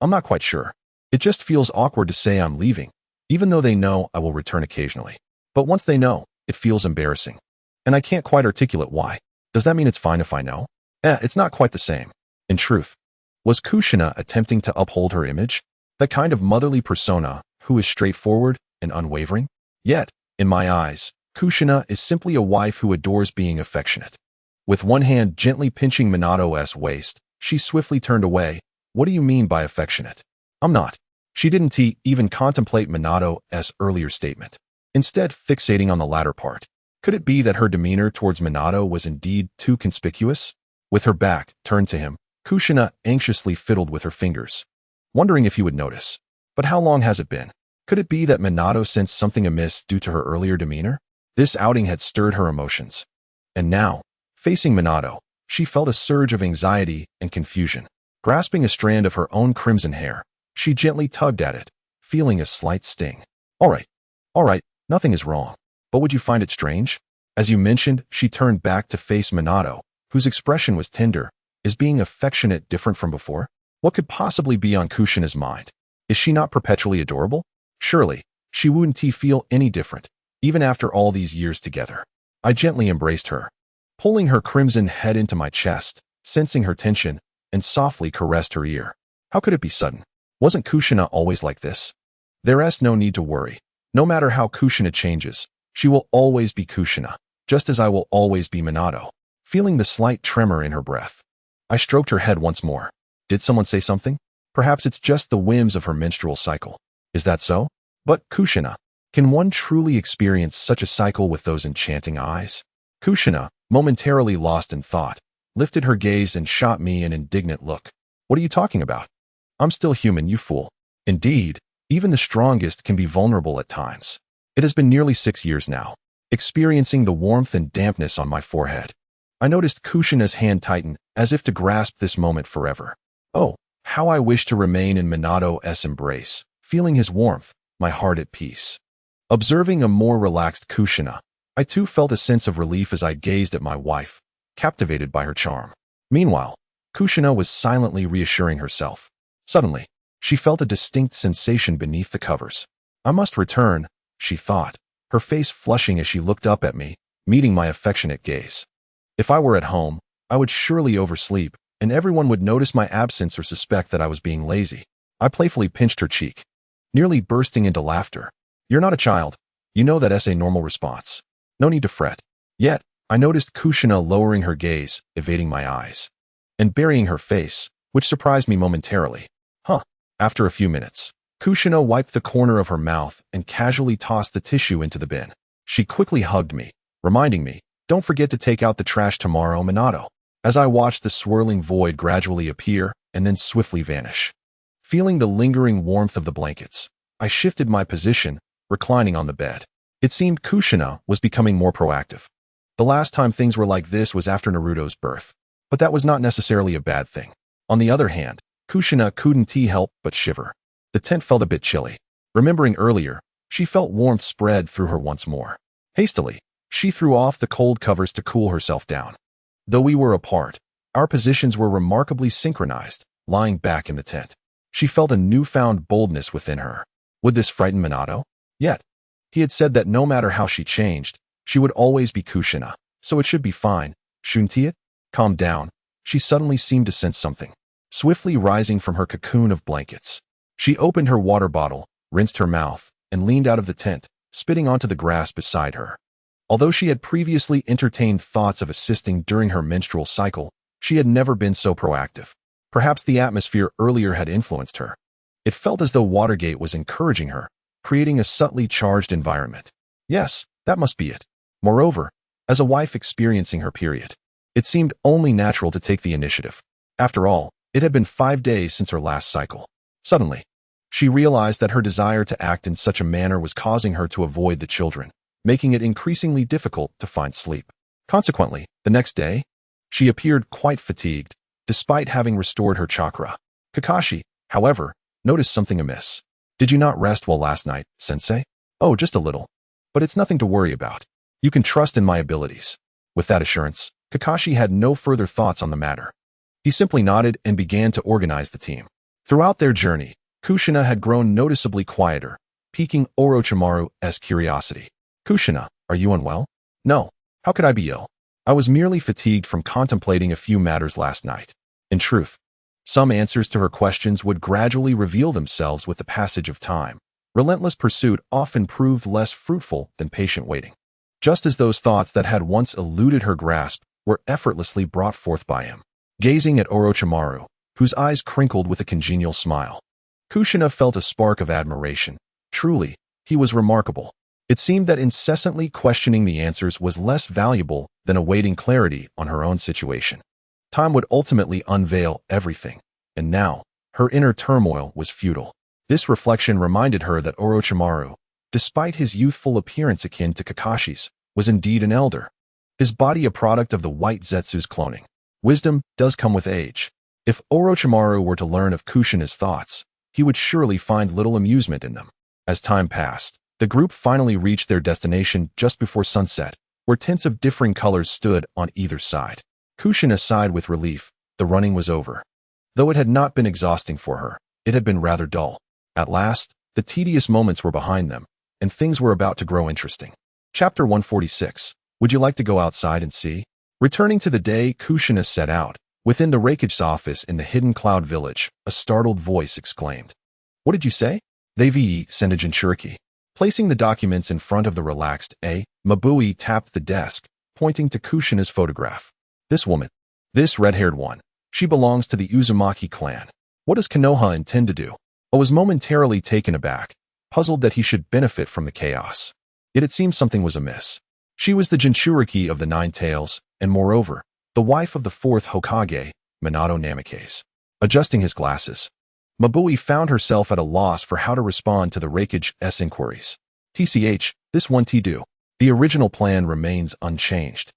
I'm not quite sure. It just feels awkward to say I'm leaving, even though they know I will return occasionally. But once they know, it feels embarrassing. And I can't quite articulate why. Does that mean it's fine if I know? It's not quite the same. In truth, was Kushina attempting to uphold her image? That kind of motherly persona who is straightforward and unwavering? Yet, in my eyes, Kushina is simply a wife who adores being affectionate. With one hand gently pinching Minato's waist, she swiftly turned away. "What do you mean by affectionate?" "I'm not." She didn't even contemplate Minato's earlier statement, instead fixating on the latter part. Could it be that her demeanor towards Minato was indeed too conspicuous? With her back turned to him, Kushina anxiously fiddled with her fingers, wondering if he would notice. But how long has it been? Could it be that Minato sensed something amiss due to her earlier demeanor? This outing had stirred her emotions. And now, facing Minato, she felt a surge of anxiety and confusion. Grasping a strand of her own crimson hair, she gently tugged at it, feeling a slight sting. All right, nothing is wrong. But would you find it strange? As you mentioned, she turned back to face Minato, whose expression was tender. Is being affectionate different from before? What could possibly be on Kushina's mind? Is she not perpetually adorable? Surely, she wouldn't feel any different, even after all these years together. I gently embraced her, pulling her crimson head into my chest, sensing her tension, and softly caressed her ear. How could it be sudden? Wasn't Kushina always like this? There's no need to worry. No matter how Kushina changes, she will always be Kushina, just as I will always be Minato. Feeling the slight tremor in her breath, I stroked her head once more. Did someone say something? Perhaps it's just the whims of her menstrual cycle. Is that so? But Kushina, can one truly experience such a cycle with those enchanting eyes? Kushina, momentarily lost in thought, lifted her gaze and shot me an indignant look. What are you talking about? I'm still human, you fool. Indeed, even the strongest can be vulnerable at times. It has been nearly 6 years now, experiencing the warmth and dampness on my forehead. I noticed Kushina's hand tighten, as if to grasp this moment forever. Oh, how I wish to remain in Minato's embrace, feeling his warmth, my heart at peace. Observing a more relaxed Kushina, I too felt a sense of relief as I gazed at my wife, captivated by her charm. Meanwhile, Kushina was silently reassuring herself. Suddenly, she felt a distinct sensation beneath the covers. I must return, she thought, her face flushing as she looked up at me, meeting my affectionate gaze. If I were at home, I would surely oversleep, and everyone would notice my absence or suspect that I was being lazy. I playfully pinched her cheek, nearly bursting into laughter. You're not a child. You know that's a normal response. No need to fret. Yet, I noticed Kushina lowering her gaze, evading my eyes, and burying her face, which surprised me momentarily. After a few minutes, Kushina wiped the corner of her mouth and casually tossed the tissue into the bin. She quickly hugged me, reminding me, don't forget to take out the trash tomorrow, Minato. As I watched the swirling void gradually appear and then swiftly vanish. Feeling the lingering warmth of the blankets, I shifted my position, reclining on the bed. It seemed Kushina was becoming more proactive. The last time things were like this was after Naruto's birth, but that was not necessarily a bad thing. On the other hand, Kushina couldn't help but shiver. The tent felt a bit chilly. Remembering earlier, she felt warmth spread through her once more. Hastily, she threw off the cold covers to cool herself down. Though we were apart, our positions were remarkably synchronized, lying back in the tent. She felt a newfound boldness within her. Would this frighten Minato? Yet, he had said that no matter how she changed, she would always be Kushina, so it should be fine, shouldn't it? Calm down. She suddenly seemed to sense something. Swiftly rising from her cocoon of blankets, she opened her water bottle, rinsed her mouth, and leaned out of the tent, spitting onto the grass beside her. Although she had previously entertained thoughts of assisting during her menstrual cycle, she had never been so proactive. Perhaps the atmosphere earlier had influenced her. It felt as though Watergate was encouraging her, creating a subtly charged environment. Yes, that must be it. Moreover, as a wife experiencing her period, it seemed only natural to take the initiative. After all, it had been 5 days since her last cycle. Suddenly, she realized that her desire to act in such a manner was causing her to avoid the children, making it increasingly difficult to find sleep. Consequently, the next day, she appeared quite fatigued, despite having restored her chakra. Kakashi, however, noticed something amiss. Did you not rest well last night, sensei? Oh, just a little. But it's nothing to worry about. You can trust in my abilities. With that assurance, Kakashi had no further thoughts on the matter. He simply nodded and began to organize the team. Throughout their journey, Kushina had grown noticeably quieter, piquing Orochimaru's curiosity. Kushina, are you unwell? No. How could I be ill? I was merely fatigued from contemplating a few matters last night. In truth, some answers to her questions would gradually reveal themselves with the passage of time. Relentless pursuit often proved less fruitful than patient waiting. Just as those thoughts that had once eluded her grasp were effortlessly brought forth by him. Gazing at Orochimaru, whose eyes crinkled with a congenial smile, Kushina felt a spark of admiration. Truly, he was remarkable. It seemed that incessantly questioning the answers was less valuable than awaiting clarity on her own situation. Time would ultimately unveil everything, and now, her inner turmoil was futile. This reflection reminded her that Orochimaru, despite his youthful appearance akin to Kakashi's, was indeed an elder. His body a product of the White Zetsu's cloning. Wisdom does come with age. If Orochimaru were to learn of Kushina's thoughts, he would surely find little amusement in them. As time passed, the group finally reached their destination just before sunset, where tents of differing colors stood on either side. Kushina sighed with relief. The running was over. Though it had not been exhausting for her, it had been rather dull. At last, the tedious moments were behind them, and things were about to grow interesting. Chapter 146. Would you like to go outside and see? Returning to the day, Kushina set out. Within the Raikage's office in the hidden cloud village, a startled voice exclaimed. What did you say? They ve send a Jinchuriki. Placing the documents in front of the relaxed A, Mabui tapped the desk, pointing to Kushina's photograph. This woman. This red-haired one. She belongs to the Uzumaki clan. What does Konoha intend to do? I was momentarily taken aback, puzzled that he should benefit from the chaos. Yet it seemed something was amiss. She was the Jinchuriki of the Nine Tails, and moreover, the wife of the fourth Hokage, Minato Namikaze. Adjusting his glasses, Mabui found herself at a loss for how to respond to the Raikage's inquiries. TCH, this one do. The original plan remains unchanged.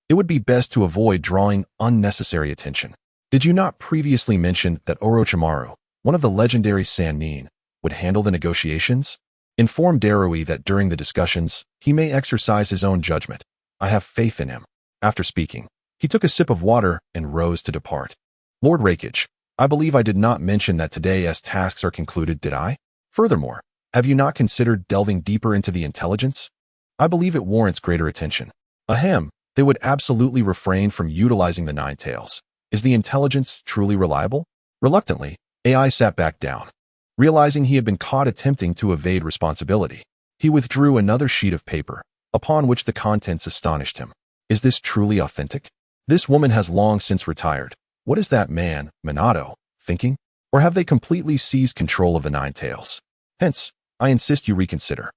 It would be best to avoid drawing unnecessary attention. Did you not previously mention that Orochimaru, one of the legendary Sannin, would handle the negotiations? Inform Darui that during the discussions, he may exercise his own judgment. I have faith in him. After speaking, he took a sip of water and rose to depart. Lord Raikage, I believe I did not mention that today's tasks are concluded, did I? Furthermore, have you not considered delving deeper into the intelligence? I believe it warrants greater attention. Ahem, they would absolutely refrain from utilizing the Nine Tails. Is the intelligence truly reliable? Reluctantly, AI sat back down. Realizing he had been caught attempting to evade responsibility, he withdrew another sheet of paper, upon which the contents astonished him. Is this truly authentic? This woman has long since retired. What is that man, Minato, thinking? Or have they completely seized control of the Nine Tails? Hence, I insist you reconsider.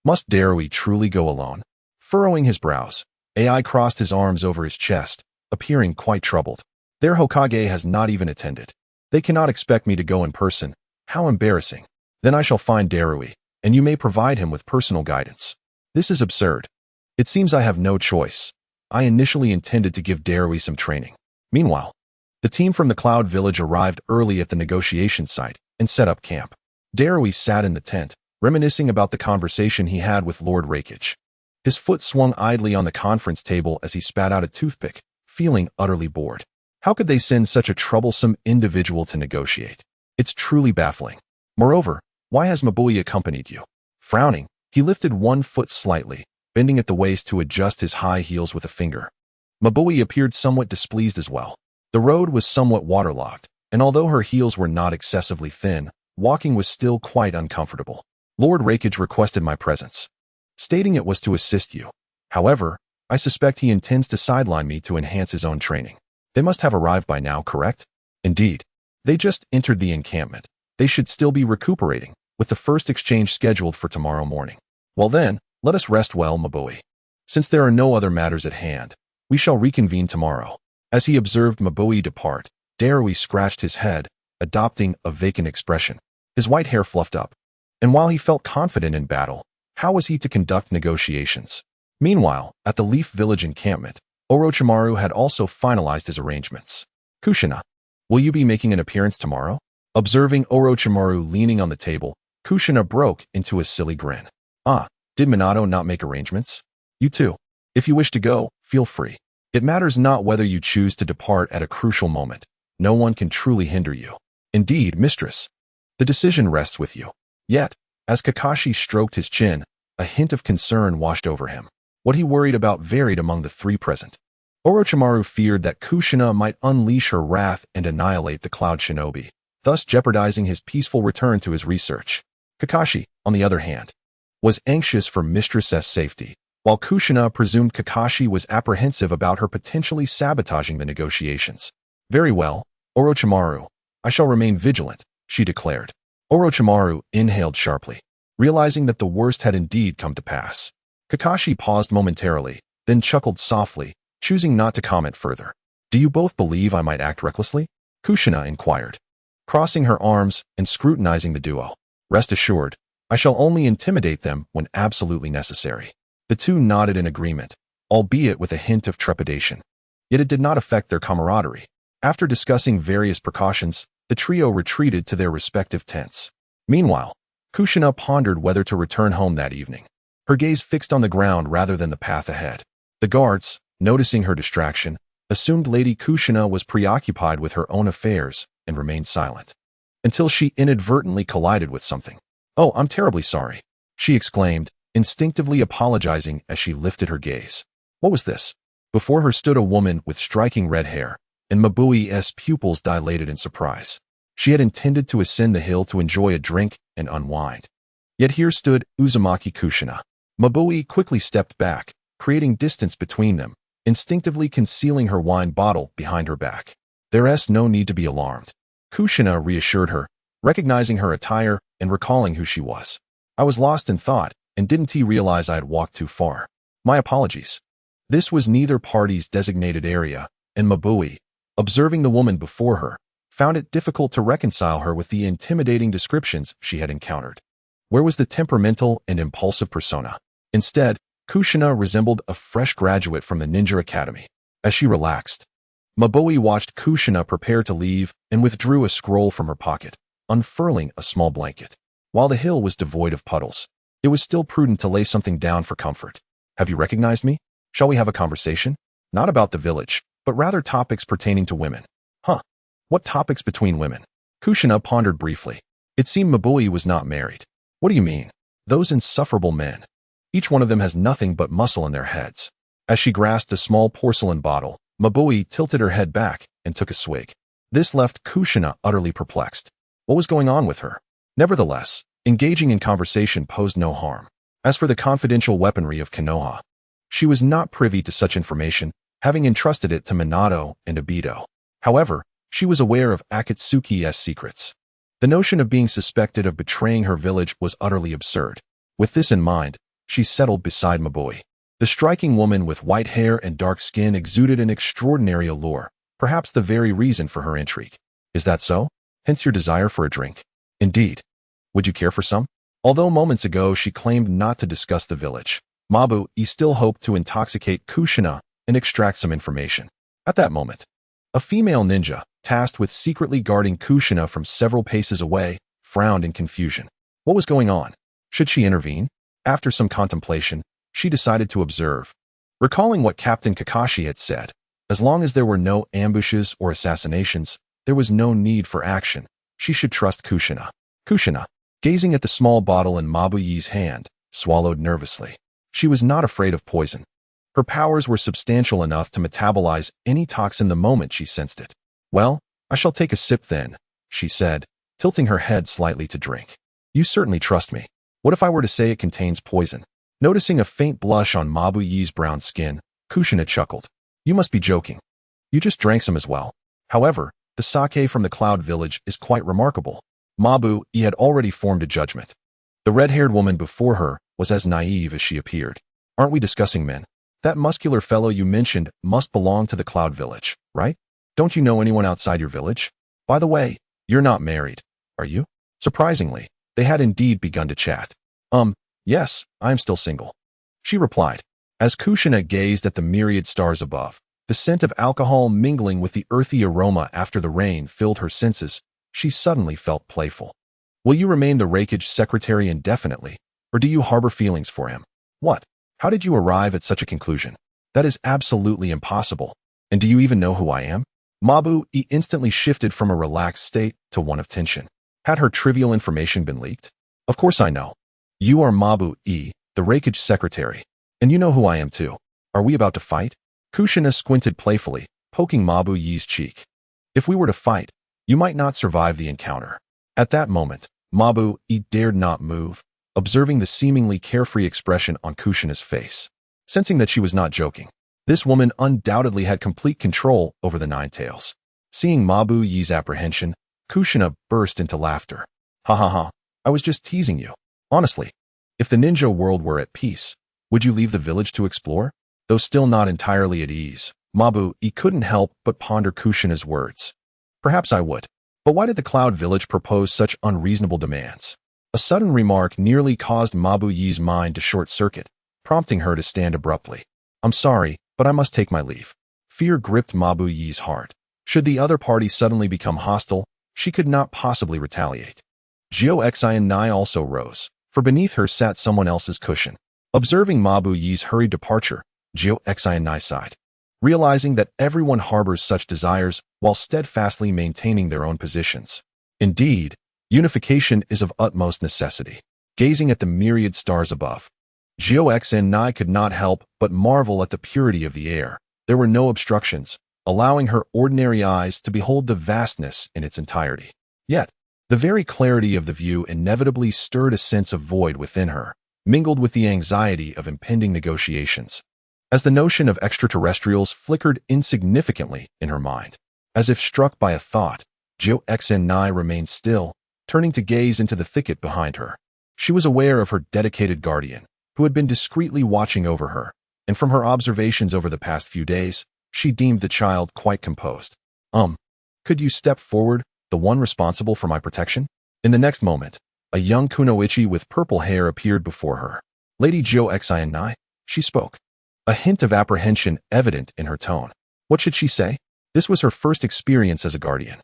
Must Darui truly go alone? Furrowing his brows, AI crossed his arms over his chest, appearing quite troubled. Their Hokage has not even attended. They cannot expect me to go in person. How embarrassing. Then I shall find Darui, and you may provide him with personal guidance. This is absurd. It seems I have no choice. I initially intended to give Darui some training. Meanwhile, the team from the Cloud Village arrived early at the negotiation site and set up camp. Darui sat in the tent, reminiscing about the conversation he had with Lord Raikage. His foot swung idly on the conference table as he spat out a toothpick, feeling utterly bored. How could they send such a troublesome individual to negotiate? It's truly baffling. Moreover, why has Mabui accompanied you? Frowning, he lifted one foot slightly, bending at the waist to adjust his high heels with a finger. Mabui appeared somewhat displeased as well. The road was somewhat waterlogged, and although her heels were not excessively thin, walking was still quite uncomfortable. Lord Raikage requested my presence, stating it was to assist you. However, I suspect he intends to sideline me to enhance his own training. They must have arrived by now, correct? Indeed. They just entered the encampment. They should still be recuperating, with the first exchange scheduled for tomorrow morning. Well then, let us rest well, Mabui. Since there are no other matters at hand, we shall reconvene tomorrow. As he observed Mabui depart, Darui scratched his head, adopting a vacant expression. His white hair fluffed up. And while he felt confident in battle, how was he to conduct negotiations? Meanwhile, at the Leaf Village encampment, Orochimaru had also finalized his arrangements. Kushina, will you be making an appearance tomorrow? Observing Orochimaru leaning on the table, Kushina broke into a silly grin. Ah, did Minato not make arrangements? You too. If you wish to go, feel free. It matters not whether you choose to depart at a crucial moment. No one can truly hinder you. Indeed, mistress. The decision rests with you. Yet, as Kakashi stroked his chin, a hint of concern washed over him. What he worried about varied among the three present. Orochimaru feared that Kushina might unleash her wrath and annihilate the Cloud Shinobi, thus jeopardizing his peaceful return to his research. Kakashi, on the other hand, was anxious for Mistress's safety, while Kushina presumed Kakashi was apprehensive about her potentially sabotaging the negotiations. Very well, Orochimaru, I shall remain vigilant, she declared. Orochimaru inhaled sharply, realizing that the worst had indeed come to pass. Kakashi paused momentarily, then chuckled softly, choosing not to comment further. Do you both believe I might act recklessly? Kushina inquired, crossing her arms and scrutinizing the duo. Rest assured, I shall only intimidate them when absolutely necessary. The two nodded in agreement, albeit with a hint of trepidation. Yet it did not affect their camaraderie. After discussing various precautions, The trio retreated to their respective tents. Meanwhile, Kushina pondered whether to return home that evening, her gaze fixed on the ground rather than the path ahead. The guards, noticing her distraction, assumed Lady Kushina was preoccupied with her own affairs and remained silent, until she inadvertently collided with something. "Oh, I'm terribly sorry," she exclaimed, instinctively apologizing as she lifted her gaze. What was this? Before her stood a woman with striking red hair, and Mabui's pupils dilated in surprise. She had intended to ascend the hill to enjoy a drink and unwind. Yet here stood Uzumaki Kushina. Mabui quickly stepped back, creating distance between them, instinctively concealing her wine bottle behind her back. "There's no need to be alarmed," Kushina reassured her, recognizing her attire and recalling who she was. "I was lost in thought, and didn't realize I had walked too far. My apologies." This was neither party's designated area, and Mabui, observing the woman before her, found it difficult to reconcile her with the intimidating descriptions she had encountered. Where was the temperamental and impulsive persona? Instead, Kushina resembled a fresh graduate from the Ninja Academy. As she relaxed, Mabui watched Kushina prepare to leave and withdrew a scroll from her pocket, unfurling a small blanket. While the hill was devoid of puddles, it was still prudent to lay something down for comfort. "Have you recognized me? Shall we have a conversation? Not about the village, but rather topics pertaining to women." "Huh? What topics between women?" Kushina pondered briefly. It seemed Mabui was not married. "What do you mean? Those insufferable men. Each one of them has nothing but muscle in their heads." As she grasped a small porcelain bottle, Mabui tilted her head back and took a swig. This left Kushina utterly perplexed. What was going on with her? Nevertheless, engaging in conversation posed no harm. As for the confidential weaponry of Konoha, she was not privy to such information, having entrusted it to Minato and Aido. However, she was aware of Akatsuki's secrets. The notion of being suspected of betraying her village was utterly absurd. With this in mind, she settled beside Mabui. The striking woman with white hair and dark skin exuded an extraordinary allure, perhaps the very reason for her intrigue. "Is that so? Hence your desire for a drink?" "Indeed. Would you care for some?" Although moments ago she claimed not to discuss the village, Mabui still hoped to intoxicate Kushina and extract some information. At that moment, a female ninja, tasked with secretly guarding Kushina from several paces away, frowned in confusion. What was going on? Should she intervene? After some contemplation, she decided to observe. Recalling what Captain Kakashi had said, as long as there were no ambushes or assassinations, there was no need for action. She should trust Kushina. Kushina, gazing at the small bottle in Mabui's hand, swallowed nervously. She was not afraid of poison. Her powers were substantial enough to metabolize any toxin the moment she sensed it. "Well, I shall take a sip then," she said, tilting her head slightly to drink. "You certainly trust me. What if I were to say it contains poison?" Noticing a faint blush on Mabui's brown skin, Kushina chuckled. "You must be joking. You just drank some as well. However, the sake from the Cloud Village is quite remarkable." Mabui had already formed a judgment. The red-haired woman before her was as naive as she appeared. "Aren't we discussing men? That muscular fellow you mentioned must belong to the Cloud Village, right? Don't you know anyone outside your village? By the way, you're not married, are you?" Surprisingly, they had indeed begun to chat. Yes, I am still single," she replied. As Kushina gazed at the myriad stars above, the scent of alcohol mingling with the earthy aroma after the rain filled her senses, she suddenly felt playful. "Will you remain the rakeage secretary indefinitely, or do you harbor feelings for him?" "What? How did you arrive at such a conclusion?" "That is absolutely impossible. And do you even know who I am?" Mabui instantly shifted from a relaxed state to one of tension. Had her trivial information been leaked? "Of course I know. You are Mabui, the rakeage secretary. And you know who I am too. Are we about to fight?" Kushina squinted playfully, poking Mabui's cheek. "If we were to fight, you might not survive the encounter." At that moment, Mabui dared not move, observing the seemingly carefree expression on Kushina's face. Sensing that she was not joking, this woman undoubtedly had complete control over the Nine Tails. Seeing Mabui's apprehension, Kushina burst into laughter. "Ha ha ha, I was just teasing you. Honestly, if the ninja world were at peace, would you leave the village to explore?" Though still not entirely at ease, Mabui couldn't help but ponder Kushina's words. "Perhaps I would. But why did the Cloud Village propose such unreasonable demands?" A sudden remark nearly caused Mabui's mind to short-circuit, prompting her to stand abruptly. "I'm sorry, but I must take my leave." Fear gripped Mabui's heart. Should the other party suddenly become hostile, she could not possibly retaliate. Xiao also rose, for beneath her sat someone else's cushion. Observing Mabu Yi's hurried departure, Xiao sighed, realizing that everyone harbors such desires while steadfastly maintaining their own positions. Indeed, unification is of utmost necessity. Gazing at the myriad stars above, Xiao could not help but marvel at the purity of the air. There were no obstructions, allowing her ordinary eyes to behold the vastness in its entirety. Yet, the very clarity of the view inevitably stirred a sense of void within her, mingled with the anxiety of impending negotiations. As the notion of extraterrestrials flickered insignificantly in her mind, as if struck by a thought, Xiao remained still, turning to gaze into the thicket behind her. She was aware of her dedicated guardian, who had been discreetly watching over her, and from her observations over the past few days, she deemed the child quite composed. Could you step forward, the one responsible for my protection? In the next moment, a young kunoichi with purple hair appeared before her. Lady Xiao, she spoke, a hint of apprehension evident in her tone. What should she say? This was her first experience as a guardian.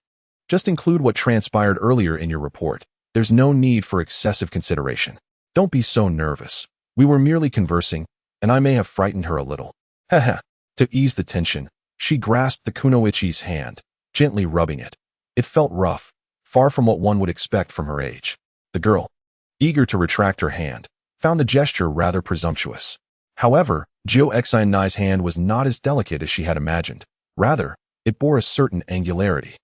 Just include what transpired earlier in your report. There's no need for excessive consideration. Don't be so nervous. We were merely conversing, and I may have frightened her a little. Haha. To ease the tension, she grasped the kunoichi's hand, gently rubbing it. It felt rough, far from what one would expect from her age. The girl, eager to retract her hand, found the gesture rather presumptuous. However, Xiao hand was not as delicate as she had imagined. Rather, it bore a certain angularity.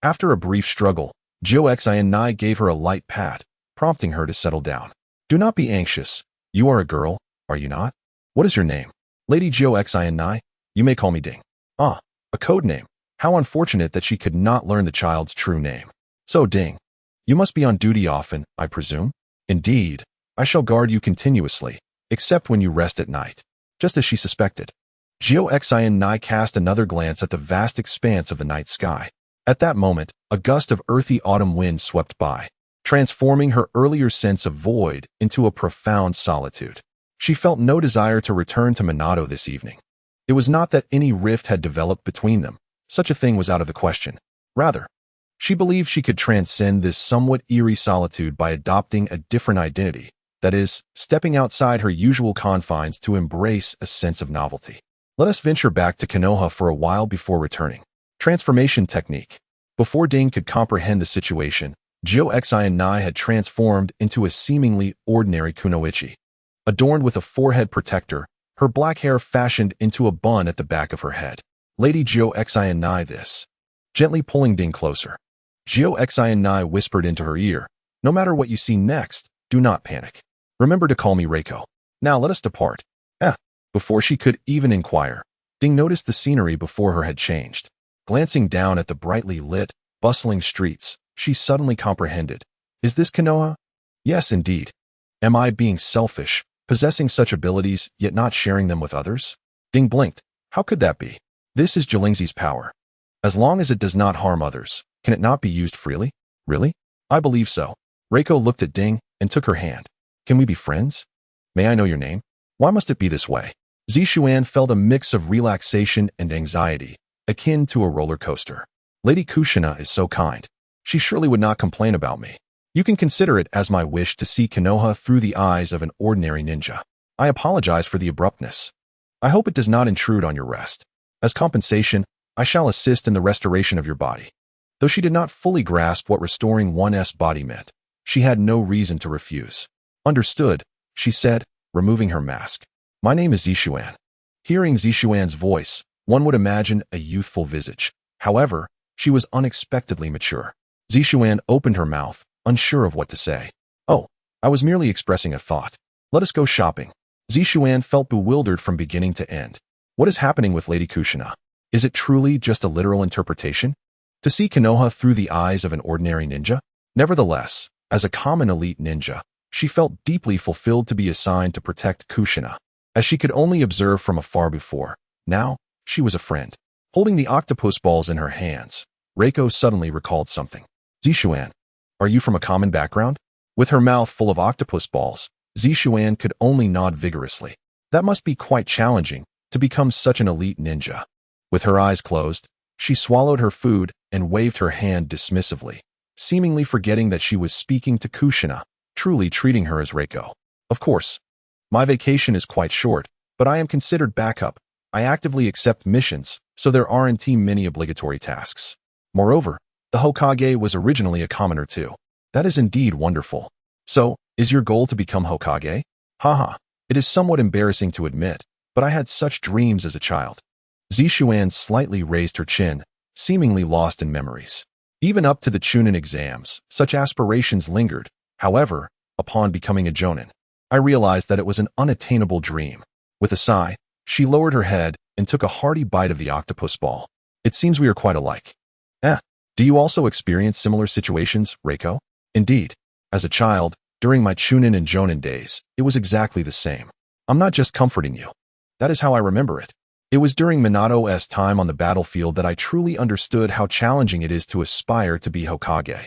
After a brief struggle, Xiao gave her a light pat, prompting her to settle down. Do not be anxious. You are a girl, are you not? What is your name? Lady Xiao, you may call me Ding. Ah, a code name. How unfortunate that she could not learn the child's true name. So Ding, you must be on duty often, I presume? Indeed, I shall guard you continuously, except when you rest at night. Just as she suspected. Xiao cast another glance at the vast expanse of the night sky. At that moment, a gust of earthy autumn wind swept by, transforming her earlier sense of void into a profound solitude. She felt no desire to return to Minato this evening. It was not that any rift had developed between them. Such a thing was out of the question. Rather, she believed she could transcend this somewhat eerie solitude by adopting a different identity, that is, stepping outside her usual confines to embrace a sense of novelty. Let us venture back to Konoha for a while before returning. Transformation technique. Before Ding could comprehend the situation, Xiao had transformed into a seemingly ordinary kunoichi. Adorned with a forehead protector, her black hair fashioned into a bun at the back of her head. Lady Xiao this. Gently pulling Ding closer. Xiao whispered into her ear, no matter what you see next, do not panic. Remember to call me Reiko. Now let us depart. Before she could even inquire, Ding noticed the scenery before her had changed. Glancing down at the brightly lit, bustling streets, she suddenly comprehended. Is this Konoha? Yes, indeed. Am I being selfish, possessing such abilities yet not sharing them with others? Ding blinked. How could that be? This is Jilingzi's power. As long as it does not harm others, can it not be used freely? Really? I believe so. Reiko looked at Ding and took her hand. Can we be friends? May I know your name? Why must it be this way? Zishuan felt a mix of relaxation and anxiety, akin to a roller coaster. Lady Kushina is so kind. She surely would not complain about me. You can consider it as my wish to see Konoha through the eyes of an ordinary ninja. I apologize for the abruptness. I hope it does not intrude on your rest. As compensation, I shall assist in the restoration of your body. Though she did not fully grasp what restoring one's body meant, she had no reason to refuse. Understood, she said, removing her mask. My name is Zishuan. Hearing Zishuan's voice, one would imagine a youthful visage. However, she was unexpectedly mature. Zishuan opened her mouth, unsure of what to say. Oh, I was merely expressing a thought. Let us go shopping. Zishuan felt bewildered from beginning to end. What is happening with Lady Kushina? Is it truly just a literal interpretation? To see Konoha through the eyes of an ordinary ninja? Nevertheless, as a common elite ninja, she felt deeply fulfilled to be assigned to protect Kushina, as she could only observe from afar before. Now, she was a friend. Holding the octopus balls in her hands, Reiko suddenly recalled something. Zishuan, are you from a common background? With her mouth full of octopus balls, Zishuan could only nod vigorously. That must be quite challenging, to become such an elite ninja. With her eyes closed, she swallowed her food and waved her hand dismissively. seemingly forgetting that she was speaking to Kushina, truly treating her as Reiko. Of course, my vacation is quite short, but I am considered backup. I actively accept missions, so there aren't many obligatory tasks. Moreover, the Hokage was originally a commoner too. That is indeed wonderful. So, is your goal to become Hokage? Haha, it is somewhat embarrassing to admit, but I had such dreams as a child. Zishuan slightly raised her chin, seemingly lost in memories. Even up to the Chunin exams, such aspirations lingered. However, upon becoming a Jonin, I realized that it was an unattainable dream. With a sigh, she lowered her head and took a hearty bite of the octopus ball. It seems we are quite alike. Do you also experience similar situations, Reiko? Indeed. As a child, during my Chunin and Jonin days, it was exactly the same. I'm not just comforting you. That is how I remember it. It was during Minato's time on the battlefield that I truly understood how challenging it is to aspire to be Hokage.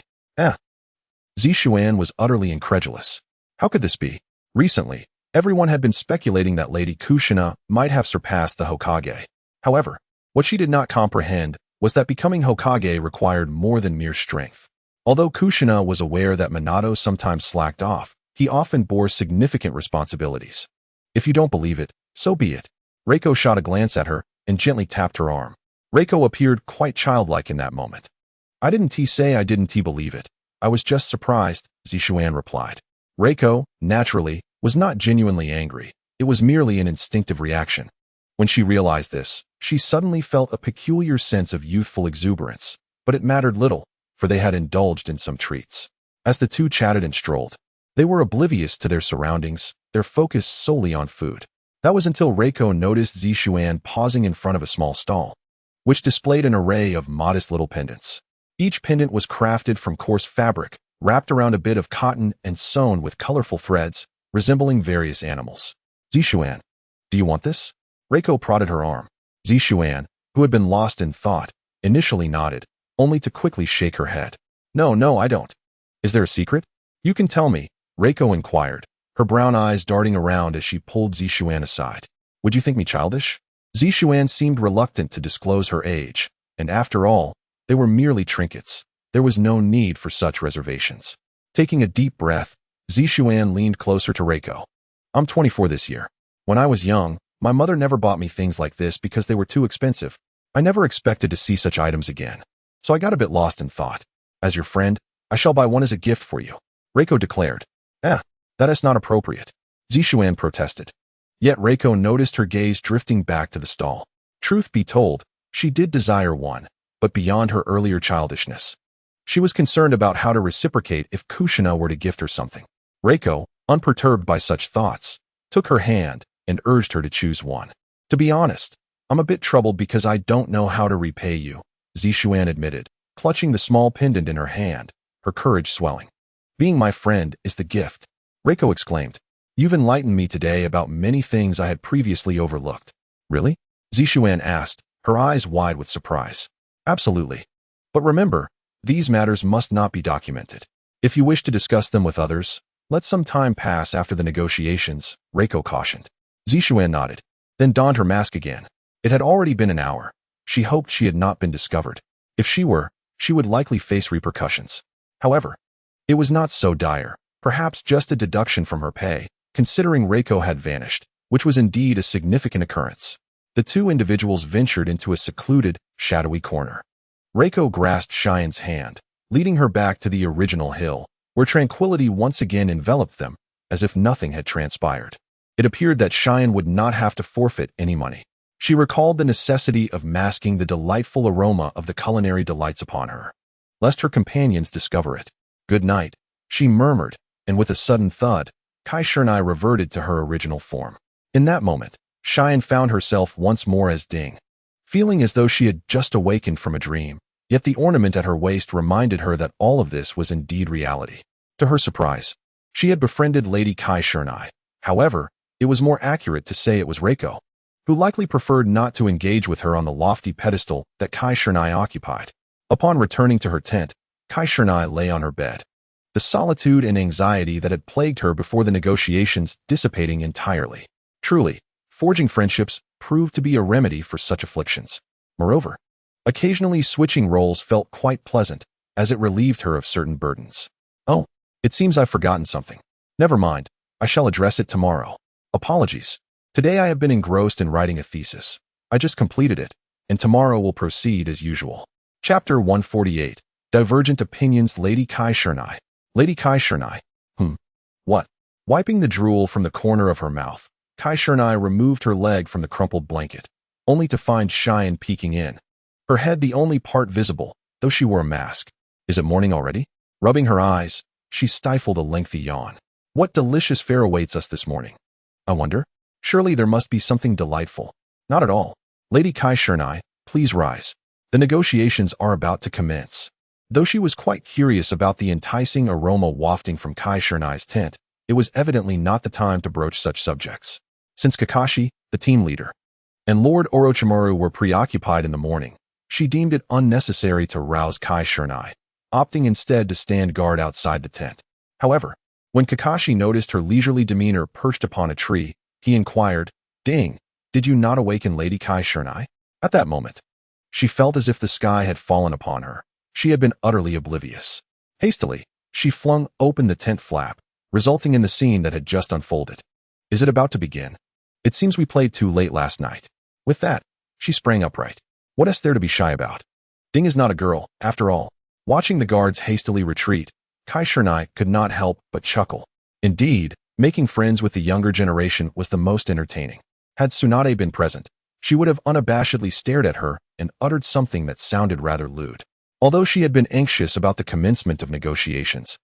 Zishuan was utterly incredulous. How could this be? Recently, everyone had been speculating that Lady Kushina might have surpassed the Hokage. However, what she did not comprehend was that becoming Hokage required more than mere strength. Although Kushina was aware that Minato sometimes slacked off, he often bore significant responsibilities. If you don't believe it, so be it. Reiko shot a glance at her and gently tapped her arm. Reiko appeared quite childlike in that moment. I didn't say I didn't believe it. I was just surprised, Zishuan replied. Reiko, naturally, was not genuinely angry. It was merely an instinctive reaction. When she realized this, she suddenly felt a peculiar sense of youthful exuberance, but it mattered little, for they had indulged in some treats. As the two chatted and strolled, they were oblivious to their surroundings, their focus solely on food. That was until Reiko noticed Zishuan pausing in front of a small stall, which displayed an array of modest little pendants. Each pendant was crafted from coarse fabric, wrapped around a bit of cotton and sewn with colorful threads, resembling various animals. Zishuan, do you want this? Reiko prodded her arm. Zishuan, who had been lost in thought, initially nodded, only to quickly shake her head. No, I don't. Is there a secret? You can tell me, Reiko inquired, her brown eyes darting around as she pulled Zishuan aside. Would you think me childish? Zishuan seemed reluctant to disclose her age, and after all, they were merely trinkets. There was no need for such reservations. Taking a deep breath, Zishuan leaned closer to Reiko. I'm 24 this year. When I was young, my mother never bought me things like this because they were too expensive. I never expected to see such items again. So I got a bit lost in thought. As your friend, I shall buy one as a gift for you, Reiko declared. That is not appropriate, Zishuan protested. Yet Reiko noticed her gaze drifting back to the stall. Truth be told, she did desire one, but beyond her earlier childishness. She was concerned about how to reciprocate if Kushina were to gift her something. Reiko, unperturbed by such thoughts, took her hand and urged her to choose one. To be honest, I'm a bit troubled because I don't know how to repay you, Zishuan admitted, clutching the small pendant in her hand, her courage swelling. Being my friend is the gift, Reiko exclaimed. You've enlightened me today about many things I had previously overlooked. Really? Zishuan asked, her eyes wide with surprise. Absolutely. But remember, these matters must not be documented. If you wish to discuss them with others, let some time pass after the negotiations, Reiko cautioned. Zishuan nodded, then donned her mask again. It had already been an hour. She hoped she had not been discovered. If she were, she would likely face repercussions. However, it was not so dire, perhaps just a deduction from her pay, considering Reiko had vanished, which was indeed a significant occurrence. The two individuals ventured into a secluded, shadowy corner. Reiko grasped Cheyenne's hand, leading her back to the original hill, where tranquility once again enveloped them, as if nothing had transpired. It appeared that Cheyenne would not have to forfeit any money. She recalled the necessity of masking the delightful aroma of the culinary delights upon her, lest her companions discover it. Good night, she murmured, and with a sudden thud, Kai Shernai reverted to her original form. In that moment, Cheyenne found herself once more as Ding, feeling as though she had just awakened from a dream, yet the ornament at her waist reminded her that all of this was indeed reality. To her surprise, she had befriended Lady Kai Shernai. However, it was more accurate to say it was Reiko, who likely preferred not to engage with her on the lofty pedestal that Kai Shernai occupied. Upon returning to her tent, Kai Shernai lay on her bed, the solitude and anxiety that had plagued her before the negotiations dissipating entirely. Truly, forging friendships proved to be a remedy for such afflictions. Moreover, occasionally switching roles felt quite pleasant, as it relieved her of certain burdens. Oh, it seems I've forgotten something. Never mind, I shall address it tomorrow. Apologies. Today I have been engrossed in writing a thesis. I just completed it, and tomorrow will proceed as usual. Chapter 148. Divergent Opinions. Lady Kushina. Lady Kushina. What? Wiping the drool from the corner of her mouth, Kushina removed her leg from the crumpled blanket, only to find Cheyenne peeking in. Her head the only part visible, though she wore a mask. Is it morning already? Rubbing her eyes, she stifled a lengthy yawn. What delicious fare awaits us this morning? I wonder. Surely there must be something delightful. Not at all. Lady Kushina, please rise. The negotiations are about to commence. Though she was quite curious about the enticing aroma wafting from Kushina's tent, it was evidently not the time to broach such subjects. Since Kakashi, the team leader, and Lord Orochimaru were preoccupied in the morning, she deemed it unnecessary to rouse Kushina, opting instead to stand guard outside the tent. However, when Kakashi noticed her leisurely demeanor perched upon a tree, he inquired, "Ding, did you not awaken Lady Kushina?" At that moment, she felt as if the sky had fallen upon her. She had been utterly oblivious. Hastily, she flung open the tent flap, resulting in the scene that had just unfolded. Is it about to begin? It seems we played too late last night. With that, she sprang upright. What is there to be shy about? Ding is not a girl, after all. Watching the guards hastily retreat, Kushina could not help but chuckle. Indeed, making friends with the younger generation was the most entertaining. Had Tsunade been present, she would have unabashedly stared at her and uttered something that sounded rather lewd. Although she had been anxious about the commencement of negotiations,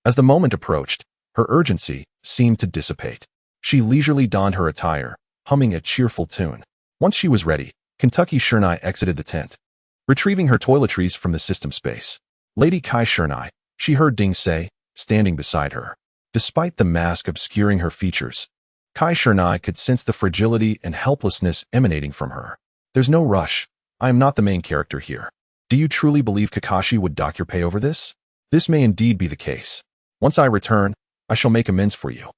as the moment approached, her urgency seemed to dissipate. She leisurely donned her attire, humming a cheerful tune. Once she was ready, Kentucky Shernai exited the tent, retrieving her toiletries from the system space. Lady Kushina, she heard Ding say, standing beside her. Despite the mask obscuring her features, Kushina could sense the fragility and helplessness emanating from her. There's no rush. I am not the main character here. Do you truly believe Kakashi would dock your pay over this? This may indeed be the case. Once I return, I shall make amends for you.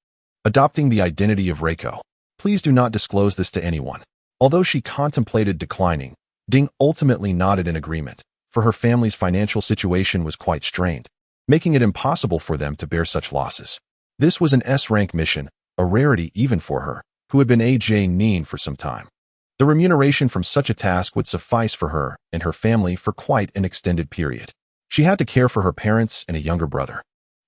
Adopting the identity of Reiko. Please do not disclose this to anyone. Although she contemplated declining, Ding ultimately nodded in agreement, for her family's financial situation was quite strained, making it impossible for them to bear such losses. This was an S-rank mission, a rarity even for her, who had been AJ Nin for some time. The remuneration from such a task would suffice for her and her family for quite an extended period. She had to care for her parents and a younger brother,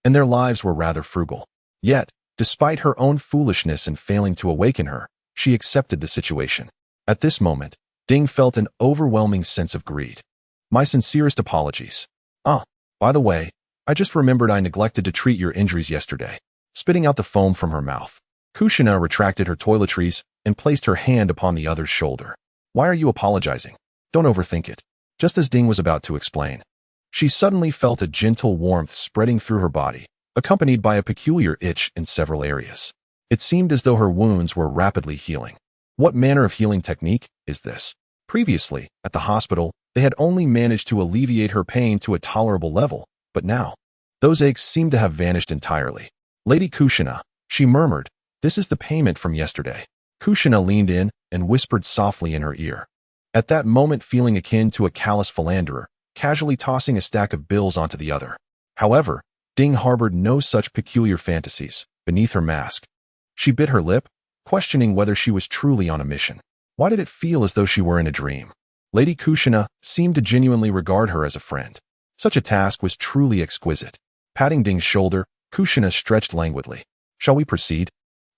and their lives were rather frugal. Yet, despite her own foolishness in failing to awaken her, she accepted the situation. At this moment, Ding felt an overwhelming sense of greed. My sincerest apologies. By the way, I just remembered I neglected to treat your injuries yesterday. Spitting out the foam from her mouth, Kushina retracted her toiletries and placed her hand upon the other's shoulder. Why are you apologizing? Don't overthink it. Just as Ding was about to explain, she suddenly felt a gentle warmth spreading through her body, accompanied by a peculiar itch in several areas. It seemed as though her wounds were rapidly healing. What manner of healing technique is this? Previously, at the hospital, they had only managed to alleviate her pain to a tolerable level, but now, those aches seemed to have vanished entirely. Lady Kushina, she murmured, this is the payment from yesterday. Kushina leaned in and whispered softly in her ear. At that moment, feeling akin to a callous philanderer, casually tossing a stack of bills onto the other. However, Ding harbored no such peculiar fantasies. Beneath her mask, she bit her lip, questioning whether she was truly on a mission. Why did it feel as though she were in a dream? Lady Kushina seemed to genuinely regard her as a friend. Such a task was truly exquisite. Patting Ding's shoulder, Kushina stretched languidly. Shall we proceed?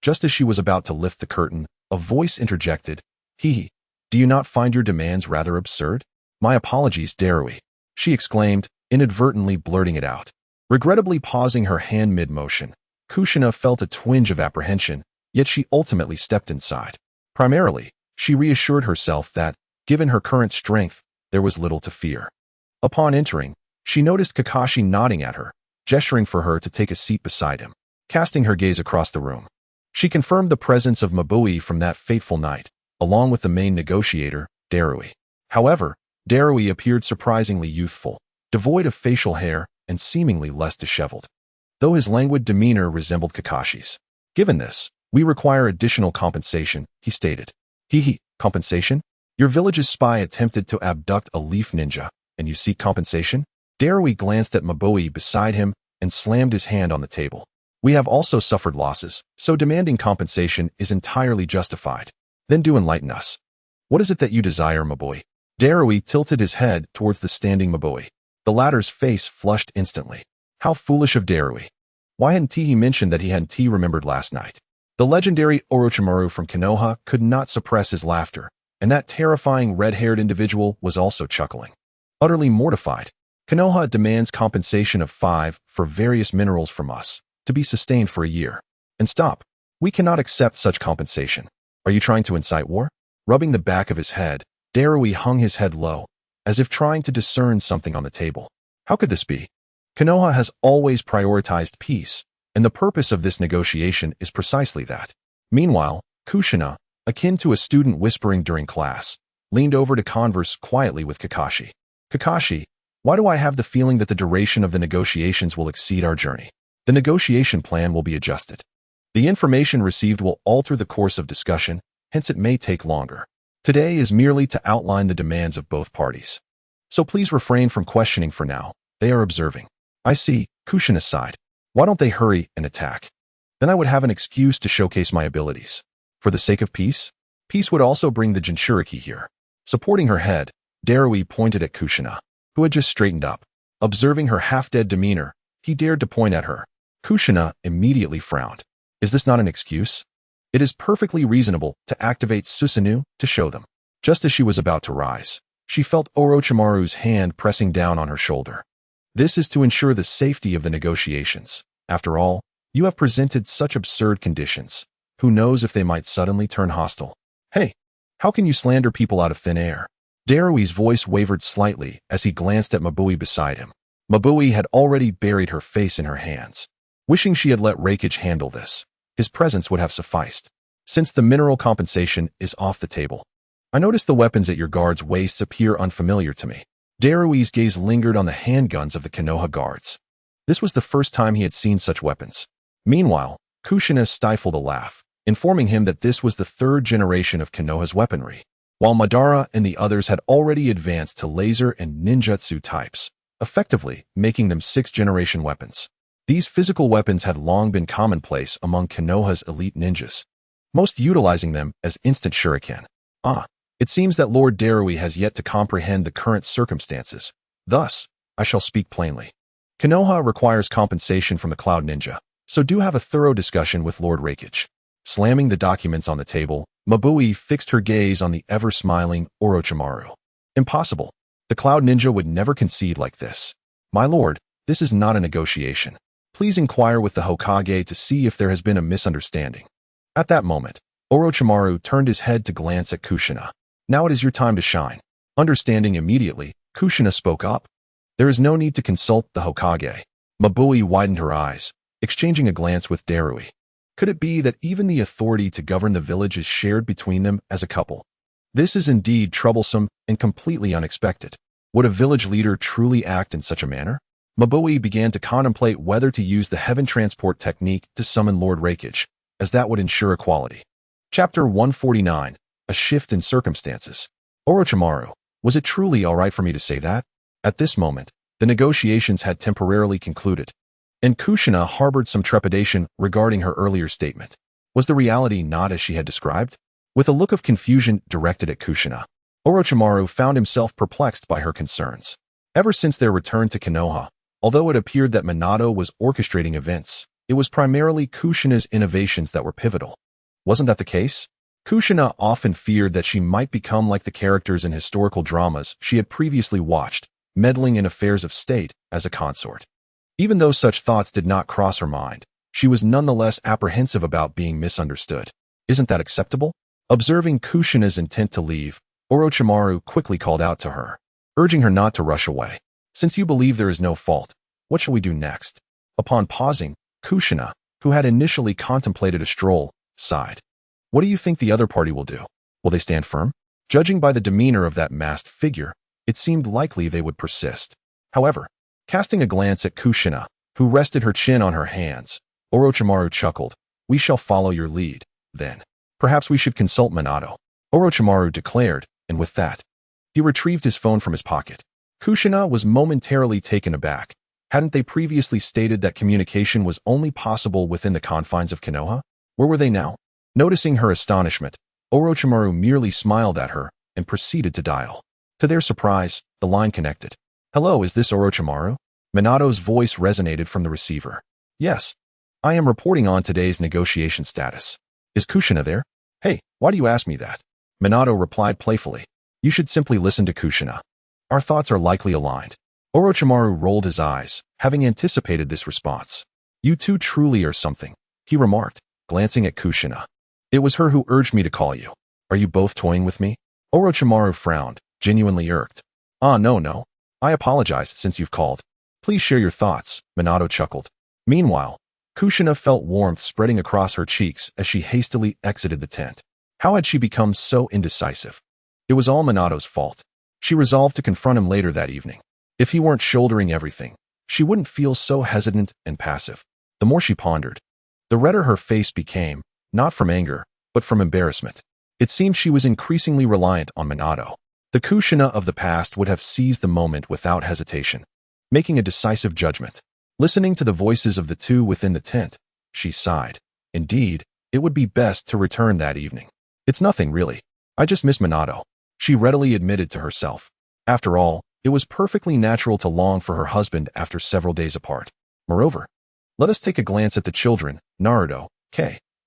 Just as she was about to lift the curtain, a voice interjected. Do you not find your demands rather absurd? My apologies, Darui, she exclaimed, inadvertently blurting it out. Regrettably pausing her hand mid-motion, Kushina felt a twinge of apprehension, yet she ultimately stepped inside. Primarily, she reassured herself that, given her current strength, there was little to fear. Upon entering, she noticed Kakashi nodding at her, gesturing for her to take a seat beside him. Casting her gaze across the room, she confirmed the presence of Mabui from that fateful night, along with the main negotiator, Darui. However, Darui appeared surprisingly youthful, devoid of facial hair and seemingly less disheveled, though his languid demeanor resembled Kakashi's. Given this, we require additional compensation, he stated. Compensation? Your village's spy attempted to abduct a leaf ninja, and you seek compensation? Darui glanced at Mabui beside him and slammed his hand on the table. We have also suffered losses, so demanding compensation is entirely justified. Then do enlighten us. What is it that you desire, Mabui? Darui tilted his head towards the standing Mabui. The latter's face flushed instantly. How foolish of Darui. Why hadn't he mentioned that he hadn't remembered last night? The legendary Orochimaru from Konoha could not suppress his laughter, and that terrifying red-haired individual was also chuckling. Utterly mortified, Konoha demands compensation of 5 for various minerals from us, to be sustained for a year. And stop. We cannot accept such compensation. Are you trying to incite war? Rubbing the back of his head, Darui hung his head low, as if trying to discern something on the table. How could this be? Konoha has always prioritized peace, and the purpose of this negotiation is precisely that. Meanwhile, Kushina, akin to a student whispering during class, leaned over to converse quietly with Kakashi. Kakashi, why do I have the feeling that the duration of the negotiations will exceed our journey? The negotiation plan will be adjusted. The information received will alter the course of discussion, hence it may take longer. Today is merely to outline the demands of both parties. So please refrain from questioning for now. They are observing. I see, Kushina sighed. Why don't they hurry and attack? Then I would have an excuse to showcase my abilities. For the sake of peace? Peace would also bring the Jinchuriki here. Supporting her head, Darui pointed at Kushina, who had just straightened up. Observing her half-dead demeanor, he dared to point at her. Kushina immediately frowned. Is this not an excuse? It is perfectly reasonable to activate Susanoo to show them. Just as she was about to rise, she felt Orochimaru's hand pressing down on her shoulder. This is to ensure the safety of the negotiations. After all, you have presented such absurd conditions. Who knows if they might suddenly turn hostile? Hey, how can you slander people out of thin air? Darui's voice wavered slightly as he glanced at Mabui beside him. Mabui had already buried her face in her hands. Wishing she had let Reikage handle this, his presence would have sufficed. Since the mineral compensation is off the table, I noticed the weapons at your guards' waists appear unfamiliar to me. Darui's gaze lingered on the handguns of the Konoha guards. This was the first time he had seen such weapons. Meanwhile, Kushina stifled a laugh, informing him that this was the 3rd generation of Konoha's weaponry, while Madara and the others had already advanced to laser and ninjutsu types, effectively making them 6th-generation weapons. These physical weapons had long been commonplace among Konoha's elite ninjas, most utilizing them as instant shuriken. It seems that Lord Darui has yet to comprehend the current circumstances. Thus, I shall speak plainly. Konoha requires compensation from the Cloud Ninja, so do have a thorough discussion with Lord Reikage. Slamming the documents on the table, Mabui fixed her gaze on the ever-smiling Orochimaru. Impossible. The Cloud Ninja would never concede like this. My lord, this is not a negotiation. Please inquire with the Hokage to see if there has been a misunderstanding. At that moment, Orochimaru turned his head to glance at Kushina. Now it is your time to shine. Understanding immediately, Kushina spoke up. There is no need to consult the Hokage. Mabui widened her eyes, exchanging a glance with Darui. Could it be that even the authority to govern the village is shared between them as a couple? This is indeed troublesome and completely unexpected. Would a village leader truly act in such a manner? Mabui began to contemplate whether to use the heaven transport technique to summon Lord Reikage, as that would ensure equality. Chapter 149. A shift in circumstances. Orochimaru, was it truly all right for me to say that? At this moment, the negotiations had temporarily concluded, and Kushina harbored some trepidation regarding her earlier statement. Was the reality not as she had described? With a look of confusion directed at Kushina, Orochimaru found himself perplexed by her concerns. Ever since their return to Konoha, although it appeared that Minato was orchestrating events, it was primarily Kushina's innovations that were pivotal. Wasn't that the case? Kushina often feared that she might become like the characters in historical dramas she had previously watched, meddling in affairs of state as a consort. Even though such thoughts did not cross her mind, she was nonetheless apprehensive about being misunderstood. Isn't that acceptable? Observing Kushina's intent to leave, Orochimaru quickly called out to her, urging her not to rush away. Since you believe there is no fault, what shall we do next? Upon pausing, Kushina, who had initially contemplated a stroll, sighed. What do you think the other party will do? Will they stand firm? Judging by the demeanor of that masked figure, it seemed likely they would persist. However, casting a glance at Kushina, who rested her chin on her hands, Orochimaru chuckled. We shall follow your lead, then. Perhaps we should consult Minato. Orochimaru declared, and with that, he retrieved his phone from his pocket. Kushina was momentarily taken aback. Hadn't they previously stated that communication was only possible within the confines of Konoha? Where were they now? Noticing her astonishment, Orochimaru merely smiled at her and proceeded to dial. To their surprise, the line connected. "Hello, is this Orochimaru?" Minato's voice resonated from the receiver. "Yes. I am reporting on today's negotiation status. Is Kushina there?" "Hey, why do you ask me that?" Minato replied playfully. "You should simply listen to Kushina. Our thoughts are likely aligned." Orochimaru rolled his eyes, having anticipated this response. "You two truly are something," he remarked, glancing at Kushina. "It was her who urged me to call you. Are you both toying with me?" Orochimaru frowned, genuinely irked. No. I apologize since you've called. Please share your thoughts," Minato chuckled. Meanwhile, Kushina felt warmth spreading across her cheeks as she hastily exited the tent. How had she become so indecisive? It was all Minato's fault. She resolved to confront him later that evening. If he weren't shouldering everything, she wouldn't feel so hesitant and passive. The more she pondered, the redder her face became, not from anger, but from embarrassment. It seemed she was increasingly reliant on Minato. The Kushina of the past would have seized the moment without hesitation, making a decisive judgment. Listening to the voices of the two within the tent, she sighed. Indeed, it would be best to return that evening. "It's nothing, really. I just miss Minato," she readily admitted to herself. After all, it was perfectly natural to long for her husband after several days apart. Moreover, let us take a glance at the children, Naruto,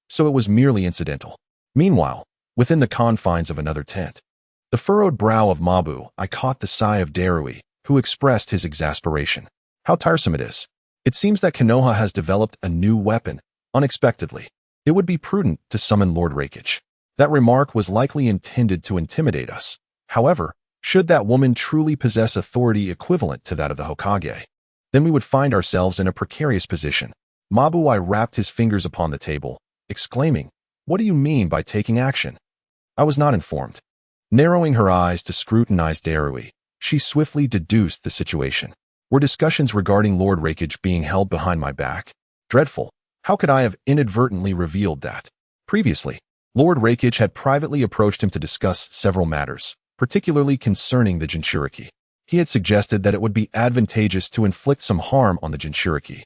so it was merely incidental. Meanwhile, within the confines of another tent, the furrowed brow of Mabu, I caught the sigh of Darui, who expressed his exasperation. "How tiresome it is. It seems that Konoha has developed a new weapon, unexpectedly. It would be prudent to summon Lord Raikage." That remark was likely intended to intimidate us. However, should that woman truly possess authority equivalent to that of the Hokage, then we would find ourselves in a precarious position. Mabuai rapped his fingers upon the table, exclaiming, "What do you mean by taking action?" I was not informed. Narrowing her eyes to scrutinize Darui, she swiftly deduced the situation. Were discussions regarding Lord Raikage being held behind my back? Dreadful. How could I have inadvertently revealed that? Previously, Lord Raikage had privately approached him to discuss several matters, particularly concerning the Jinchuriki. He had suggested that it would be advantageous to inflict some harm on the Jinchuriki,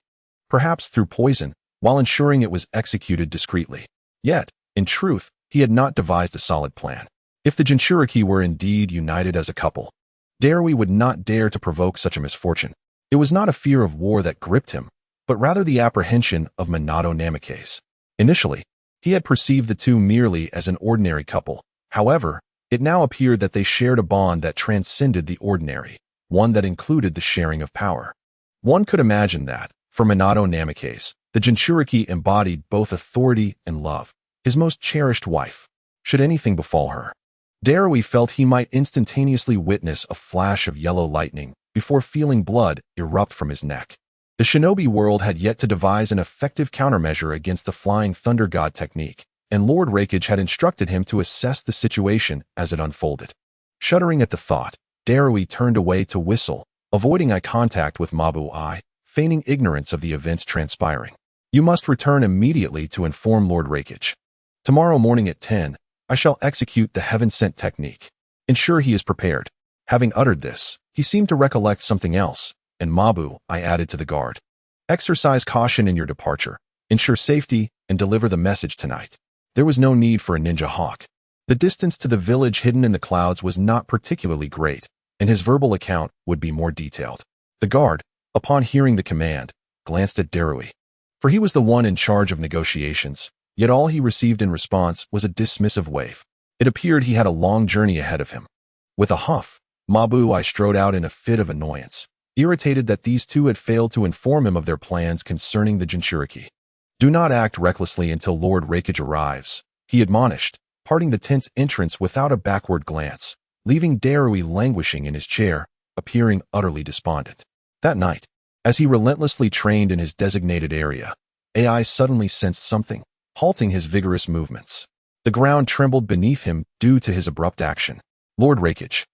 perhaps through poison, while ensuring it was executed discreetly. Yet, in truth, he had not devised a solid plan. If the Jinchuriki were indeed united as a couple, Darui would not dare to provoke such a misfortune. It was not a fear of war that gripped him, but rather the apprehension of Minato Namikaze. Initially, he had perceived the two merely as an ordinary couple. However, it now appeared that they shared a bond that transcended the ordinary, one that included the sharing of power. One could imagine that, for Minato Namikaze, the Jinchuriki embodied both authority and love, his most cherished wife. Should anything befall her, Darui felt he might instantaneously witness a flash of yellow lightning before feeling blood erupt from his neck. The shinobi world had yet to devise an effective countermeasure against the Flying Thunder God technique, and Lord Raikage had instructed him to assess the situation as it unfolded. Shuddering at the thought, Darui turned away to whistle, avoiding eye contact with Mabuai, feigning ignorance of the events transpiring. "You must return immediately to inform Lord Raikage. Tomorrow morning at 10, I shall execute the heaven-sent technique. Ensure he is prepared." Having uttered this, he seemed to recollect something else, and Mabu, I added to the guard. "Exercise caution in your departure, ensure safety, and deliver the message tonight." There was no need for a ninja hawk. The distance to the village hidden in the clouds was not particularly great, and his verbal account would be more detailed. The guard, upon hearing the command, glanced at Darui, for he was the one in charge of negotiations, yet all he received in response was a dismissive wave. It appeared he had a long journey ahead of him. With a huff, Mabuai strode out in a fit of annoyance, irritated that these two had failed to inform him of their plans concerning the Jinchuriki. "Do not act recklessly until Lord Raikage arrives," he admonished, parting the tent's entrance without a backward glance, leaving Darui languishing in his chair, appearing utterly despondent. That night, as he relentlessly trained in his designated area, AI suddenly sensed something, halting his vigorous movements. The ground trembled beneath him due to his abrupt action. "Lord Raikage,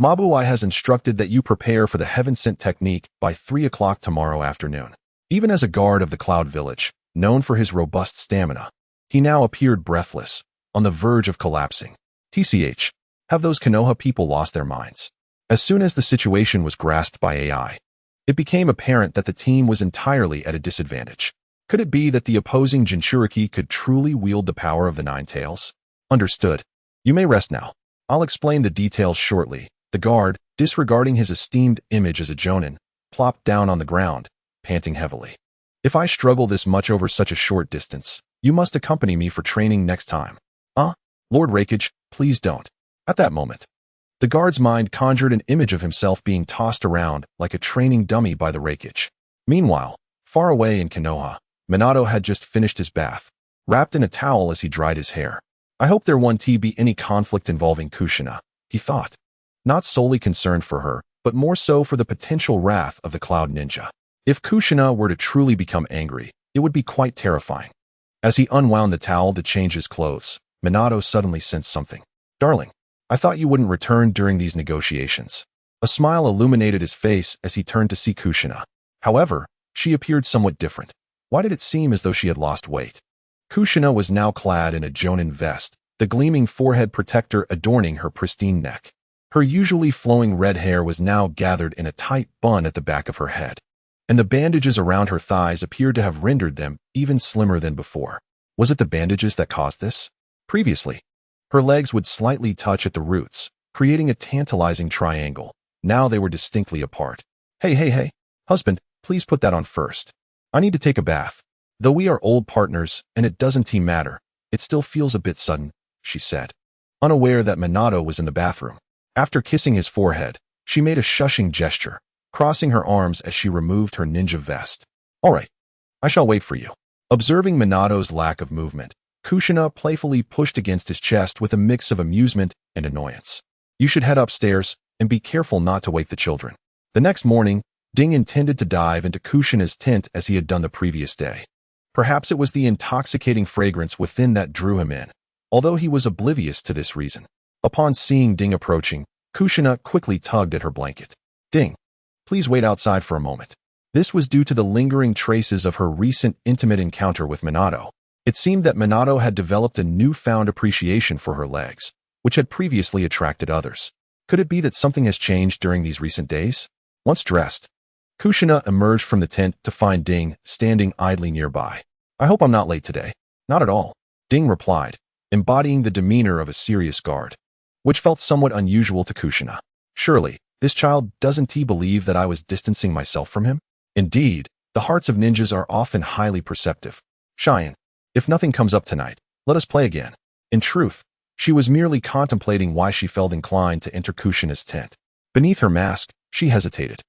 Mabuai has instructed that you prepare for the heaven-sent technique by 3 o'clock tomorrow afternoon." Even as a guard of the Cloud Village, known for his robust stamina, he now appeared breathless, on the verge of collapsing. "TCH, have those Konoha people lost their minds? As soon as the situation was grasped by AI, it became apparent that the team was entirely at a disadvantage. Could it be that the opposing Jinchuriki could truly wield the power of the Nine Tails? Understood. You may rest now. I'll explain the details shortly. The guard, disregarding his esteemed image as a jonin, plopped down on the ground, panting heavily. If I struggle this much over such a short distance, you must accompany me for training next time. Lord Raikage, please don't. At that moment, the guard's mind conjured an image of himself being tossed around like a training dummy by the Raikage. Meanwhile, far away in Konoha, Minato had just finished his bath, wrapped in a towel as he dried his hair. I hope there won't be any conflict involving Kushina, he thought. Not solely concerned for her, but more so for the potential wrath of the Cloud Ninja. If Kushina were to truly become angry, it would be quite terrifying. As he unwound the towel to change his clothes, Minato suddenly sensed something. Darling, I thought you wouldn't return during these negotiations. A smile illuminated his face as he turned to see Kushina. However, she appeared somewhat different. Why did it seem as though she had lost weight? Kushina was now clad in a jonin vest, the gleaming forehead protector adorning her pristine neck. Her usually flowing red hair was now gathered in a tight bun at the back of her head, and the bandages around her thighs appeared to have rendered them even slimmer than before. Was it the bandages that caused this? Previously, her legs would slightly touch at the roots, creating a tantalizing triangle. Now they were distinctly apart. Hey, husband, please put that on first. I need to take a bath. Though we are old partners, and it doesn't matter, it still feels a bit sudden, she said, unaware that Minato was in the bathroom. After kissing his forehead, she made a shushing gesture, crossing her arms as she removed her ninja vest. All right, I shall wait for you. Observing Minato's lack of movement, Kushina playfully pushed against his chest with a mix of amusement and annoyance. You should head upstairs and be careful not to wake the children. The next morning, Ding intended to dive into Kushina's tent as he had done the previous day. Perhaps it was the intoxicating fragrance within that drew him in, although he was oblivious to this reason. Upon seeing Ding approaching, Kushina quickly tugged at her blanket. Ding, please wait outside for a moment. This was due to the lingering traces of her recent intimate encounter with Minato. It seemed that Minato had developed a newfound appreciation for her legs, which had previously attracted others. Could it be that something has changed during these recent days? Once dressed, Kushina emerged from the tent to find Ding standing idly nearby. I hope I'm not late today. Not at all, Ding replied, embodying the demeanor of a serious guard, which felt somewhat unusual to Kushina. Surely, this child doesn't he believe that I was distancing myself from him? Indeed, the hearts of ninjas are often highly perceptive. Cheyenne, if nothing comes up tonight, let us play again. In truth, she was merely contemplating why she felt inclined to enter Kushina's tent. Beneath her mask, she hesitated,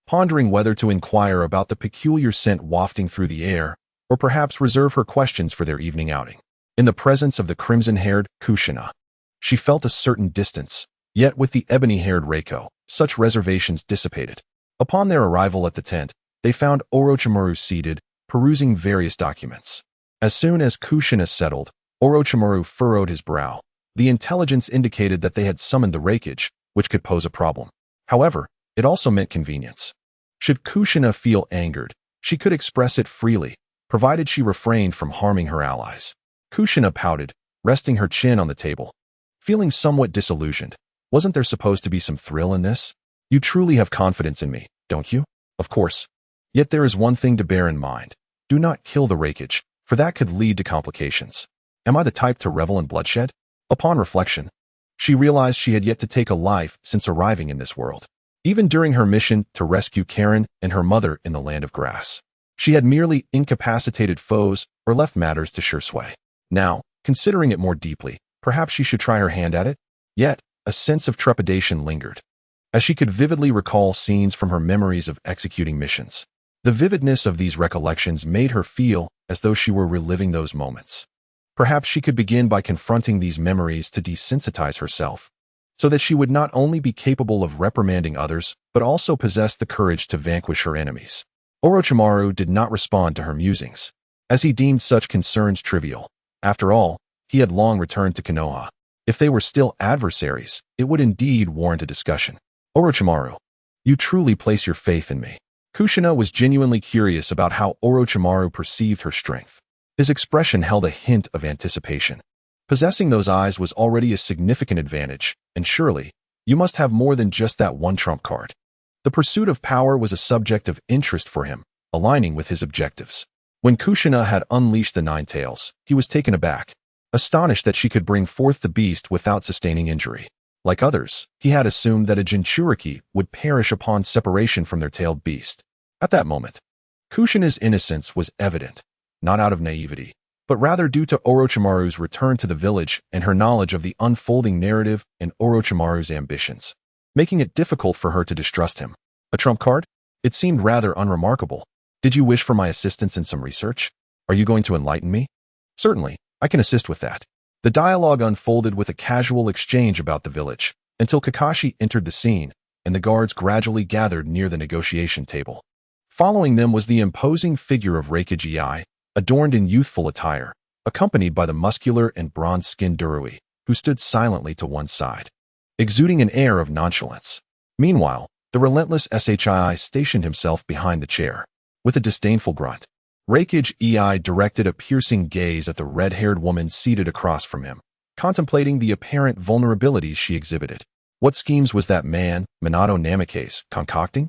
pondering whether to inquire about the peculiar scent wafting through the air, or perhaps reserve her questions for their evening outing. In the presence of the crimson-haired Kushina, she felt a certain distance, yet with the ebony-haired Reiko, such reservations dissipated. Upon their arrival at the tent, they found Orochimaru seated, perusing various documents. As soon as Kushina settled, Orochimaru furrowed his brow. The intelligence indicated that they had summoned the Raikage, which could pose a problem. However, it also meant convenience. Should Kushina feel angered, she could express it freely, provided she refrained from harming her allies. Kushina pouted, resting her chin on the table. Feeling somewhat disillusioned, wasn't there supposed to be some thrill in this? You truly have confidence in me, don't you? Of course. Yet there is one thing to bear in mind. Do not kill the Raikage, for that could lead to complications. Am I the type to revel in bloodshed? Upon reflection, she realized she had yet to take a life since arriving in this world. Even during her mission to rescue Karen and her mother in the land of grass, she had merely incapacitated foes or left matters to sure sway. Now, considering it more deeply, perhaps she should try her hand at it? Yet, a sense of trepidation lingered, as she could vividly recall scenes from her memories of executing missions. The vividness of these recollections made her feel as though she were reliving those moments. Perhaps she could begin by confronting these memories to desensitize herself, so that she would not only be capable of reprimanding others, but also possess the courage to vanquish her enemies. Orochimaru did not respond to her musings, as he deemed such concerns trivial. After all, he had long returned to Konoha. If they were still adversaries, it would indeed warrant a discussion. Orochimaru, you truly place your faith in me. Kushina was genuinely curious about how Orochimaru perceived her strength. His expression held a hint of anticipation. Possessing those eyes was already a significant advantage, and surely, You must have more than just that one trump card. The pursuit of power was a subject of interest for him, aligning with his objectives. When Kushina had unleashed the Nine Tails, he was taken aback, astonished that she could bring forth the beast without sustaining injury. Like others, he had assumed that a Jinchuriki would perish upon separation from their tailed beast. At that moment, Kushina's innocence was evident, not out of naivety, but rather due to Orochimaru's return to the village and her knowledge of the unfolding narrative and Orochimaru's ambitions, making it difficult for her to distrust him. A trump card? It seemed rather unremarkable. Did you wish for my assistance in some research? Are you going to enlighten me? Certainly, I can assist with that. The dialogue unfolded with a casual exchange about the village, until Kakashi entered the scene, and the guards gradually gathered near the negotiation table. Following them was the imposing figure of Reikage, adorned in youthful attire, accompanied by the muscular and bronze-skinned Darui, who stood silently to one side, exuding an air of nonchalance. Meanwhile, the relentless Shii stationed himself behind the chair. With a disdainful grunt, Reikage directed a piercing gaze at the red-haired woman seated across from him, contemplating the apparent vulnerabilities she exhibited. What schemes was that man, Minato Namikaze, concocting?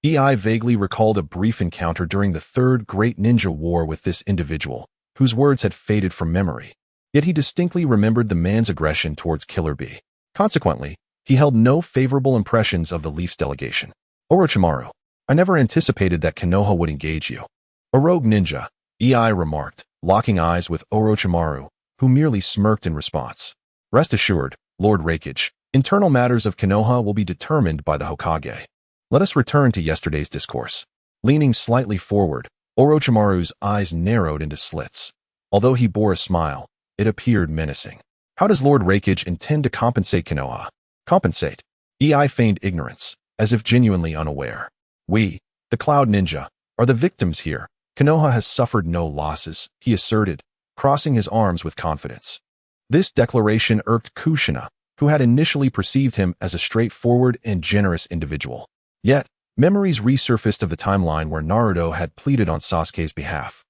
Vaguely recalled a brief encounter during the Third Great Ninja War with this individual, whose words had faded from memory. Yet he distinctly remembered the man's aggression towards Killer Bee. Consequently, he held no favorable impressions of the Leafs delegation. Orochimaru, I never anticipated that Konoha would engage you. A rogue ninja, remarked, locking eyes with Orochimaru, who merely smirked in response. Rest assured, Lord Reikage, internal matters of Konoha will be determined by the Hokage. Let us return to yesterday's discourse. Leaning slightly forward, Orochimaru's eyes narrowed into slits. Although he bore a smile, it appeared menacing. How does Lord Reikage intend to compensate Konoha? Compensate? Feigned ignorance, as if genuinely unaware. We, the Cloud Ninja, are the victims here. Konoha has suffered no losses, he asserted, crossing his arms with confidence. This declaration irked Kushina, who had initially perceived him as a straightforward and generous individual. Yet, memories resurfaced of the timeline where Naruto had pleaded on Sasuke's behalf,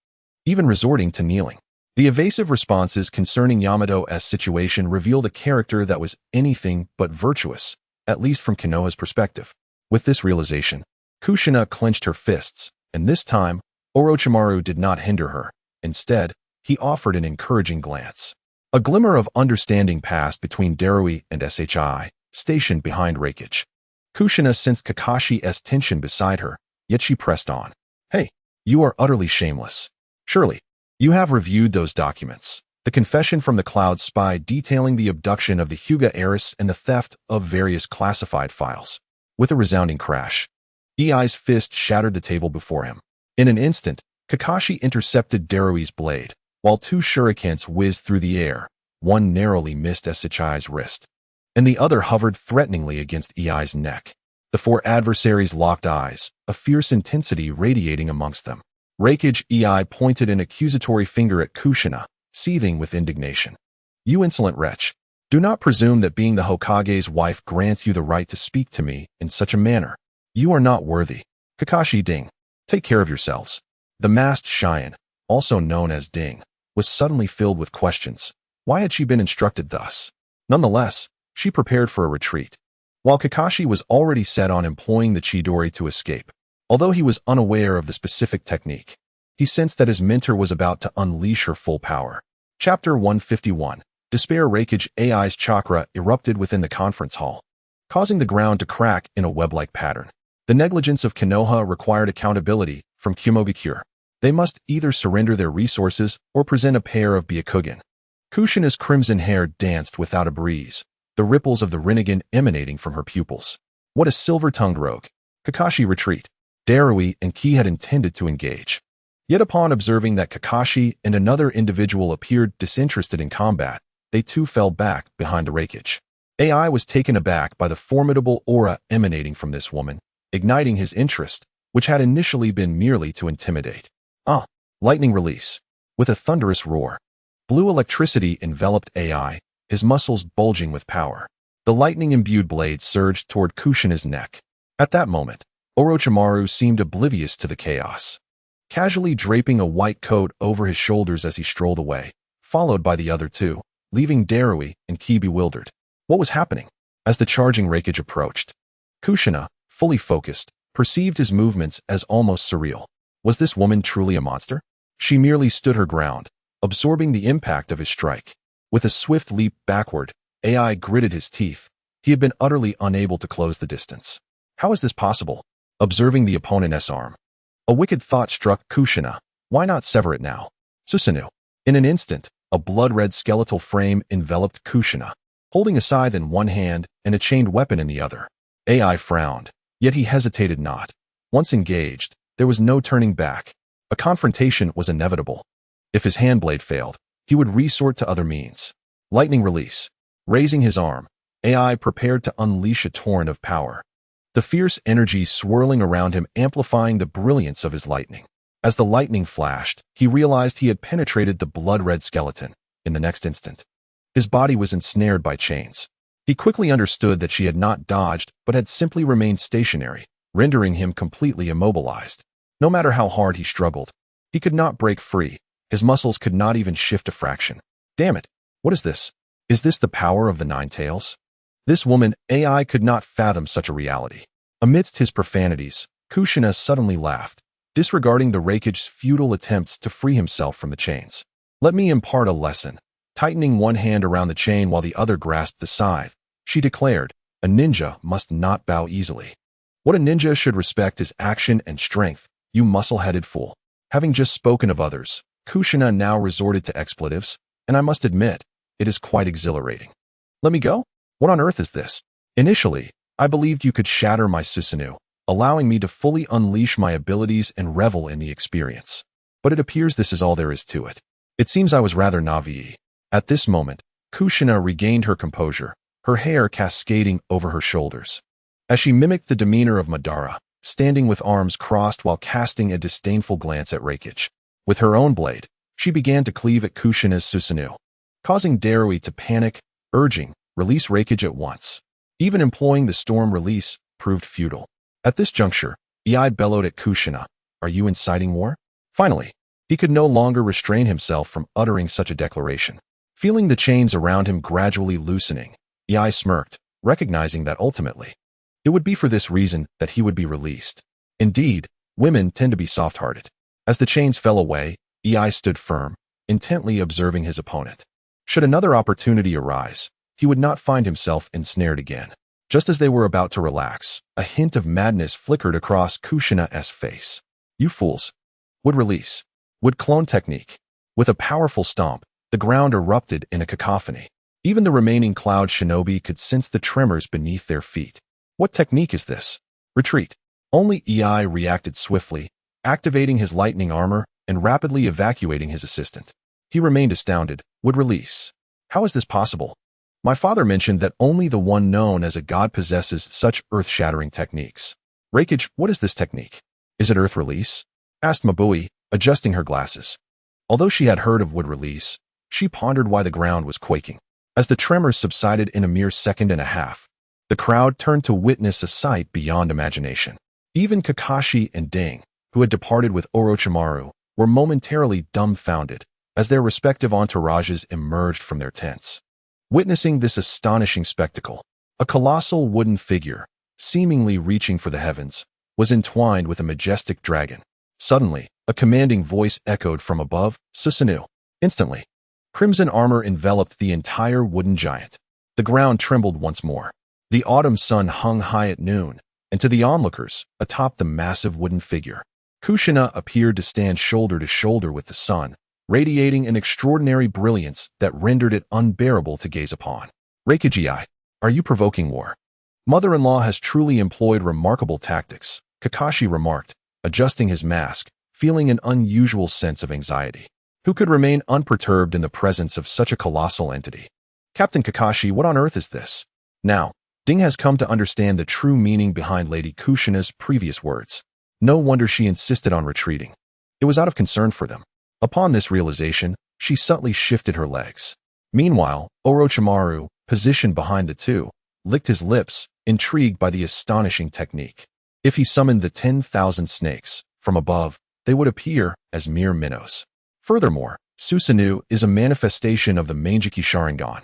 even resorting to kneeling. The evasive responses concerning Yamato's situation revealed a character that was anything but virtuous, at least from Konoha's perspective. With this realization, Kushina clenched her fists, and this time, Orochimaru did not hinder her. Instead, he offered an encouraging glance. A glimmer of understanding passed between Darui and Shii, stationed behind Reikage. Kushina sensed Kakashi's tension beside her, yet she pressed on. Hey, you are utterly shameless. Surely, you have reviewed those documents. The confession from the Cloud spy detailing the abduction of the Hyuga heiress and the theft of various classified files. With a resounding crash, Ei's fist shattered the table before him. In an instant, Kakashi intercepted Darui's blade, while two shurikens whizzed through the air. One narrowly missed Shii's wrist, and the other hovered threateningly against Ei's neck. The four adversaries locked eyes, a fierce intensity radiating amongst them. Reikage pointed an accusatory finger at Kushina, seething with indignation. You insolent wretch, do not presume that being the Hokage's wife grants you the right to speak to me in such a manner. You are not worthy. Kakashi Ding, take care of yourselves. The masked Cheyenne, also known as Ding, was suddenly filled with questions. Why had she been instructed thus? Nonetheless, she prepared for a retreat. While Kakashi was already set on employing the Chidori to escape, although he was unaware of the specific technique, he sensed that his mentor was about to unleash her full power. Chapter 151. Despair. Reikage Ai's chakra erupted within the conference hall, causing the ground to crack in a web-like pattern. The negligence of Konoha required accountability from Kumogakure. They must either surrender their resources or present a pair of Byakugan. Kushina's crimson hair danced without a breeze, the ripples of the Rinnegan emanating from her pupils. What a silver-tongued rogue. Kakashi retreat. Darui and Ki had intended to engage. Yet upon observing that Kakashi and another individual appeared disinterested in combat, they too fell back behind the Reikage. Ai was taken aback by the formidable aura emanating from this woman, igniting his interest, which had initially been merely to intimidate. Lightning release. With a thunderous roar, blue electricity enveloped Ai, his muscles bulging with power. The lightning-imbued blade surged toward Kushina's neck. At that moment, Orochimaru seemed oblivious to the chaos, casually draping a white coat over his shoulders as he strolled away, followed by the other two, leaving Darui and Ki bewildered. What was happening? As the charging Raikage approached, Kushina, fully focused, perceived his movements as almost surreal. Was this woman truly a monster? She merely stood her ground, absorbing the impact of his strike. With a swift leap backward, AI gritted his teeth. He had been utterly unable to close the distance. How is this possible? Observing the opponent's arm, a wicked thought struck Kushina. Why not sever it now? Susanoo. In an instant, a blood-red skeletal frame enveloped Kushina, holding a scythe in one hand and a chained weapon in the other. AI frowned, yet he hesitated not. Once engaged, there was no turning back. A confrontation was inevitable. If his handblade failed, he would resort to other means. Lightning release. Raising his arm, AI prepared to unleash a torrent of power. The fierce energy swirling around him amplifying the brilliance of his lightning. As the lightning flashed, he realized he had penetrated the blood-red skeleton. In the next instant, his body was ensnared by chains. He quickly understood that she had not dodged, but had simply remained stationary, rendering him completely immobilized. No matter how hard he struggled, he could not break free. His muscles could not even shift a fraction. Damn it! What is this? Is this the power of the Nine Tails? This woman, AI, could not fathom such a reality. Amidst his profanities, Kushina suddenly laughed, disregarding the Raikage's futile attempts to free himself from the chains. Let me impart a lesson. Tightening one hand around the chain while the other grasped the scythe, she declared, a ninja must not bow easily. What a ninja should respect is action and strength, you muscle-headed fool. Having just spoken of others, Kushina now resorted to expletives, and I must admit, it is quite exhilarating. Let me go? What on earth is this? Initially, I believed you could shatter my Susanoo, allowing me to fully unleash my abilities and revel in the experience. But it appears this is all there is to it. It seems I was rather naive. At this moment, Kushina regained her composure, her hair cascading over her shoulders. As she mimicked the demeanor of Madara, standing with arms crossed while casting a disdainful glance at Raikage. With her own blade, she began to cleave at Kushina's Susanoo, causing Darui to panic, urging, release Raikage at once. Even employing the storm release proved futile. At this juncture, Ei bellowed at Kushina, are you inciting war? Finally, he could no longer restrain himself from uttering such a declaration. Feeling the chains around him gradually loosening, Ei smirked, recognizing that ultimately, it would be for this reason that he would be released. Indeed, women tend to be soft-hearted. As the chains fell away, Ei stood firm, intently observing his opponent. Should another opportunity arise, he would not find himself ensnared again. Just as they were about to relax, a hint of madness flickered across Kushina's face. You fools. Would release. Would clone technique. With a powerful stomp, the ground erupted in a cacophony. Even the remaining cloud shinobi could sense the tremors beneath their feet. What technique is this? Retreat. Only Ei reacted swiftly, activating his lightning armor and rapidly evacuating his assistant. He remained astounded. Would release. How is this possible? My father mentioned that only the one known as a god possesses such earth-shattering techniques. Raikage, what is this technique? Is it earth release? Asked Mabui, adjusting her glasses. Although she had heard of wood release, she pondered why the ground was quaking. As the tremors subsided in a mere second and a half, the crowd turned to witness a sight beyond imagination. Even Kakashi and Ding, who had departed with Orochimaru, were momentarily dumbfounded as their respective entourages emerged from their tents. Witnessing this astonishing spectacle, a colossal wooden figure, seemingly reaching for the heavens, was entwined with a majestic dragon. Suddenly, a commanding voice echoed from above, Susanoo. Instantly, crimson armor enveloped the entire wooden giant. The ground trembled once more. The autumn sun hung high at noon, and to the onlookers, atop the massive wooden figure, Kushina appeared to stand shoulder to shoulder with the sun, radiating an extraordinary brilliance that rendered it unbearable to gaze upon. Raikage, are you provoking war? Mother-in-law has truly employed remarkable tactics, Kakashi remarked, adjusting his mask, feeling an unusual sense of anxiety. Who could remain unperturbed in the presence of such a colossal entity? Captain Kakashi, what on earth is this? Now, Ding has come to understand the true meaning behind Lady Kushina's previous words. No wonder she insisted on retreating. It was out of concern for them. Upon this realization, she subtly shifted her legs. Meanwhile, Orochimaru, positioned behind the two, licked his lips, intrigued by the astonishing technique. If he summoned the 10,000 snakes from above, they would appear as mere minnows. Furthermore, Susanoo is a manifestation of the Manjiki Sharingan.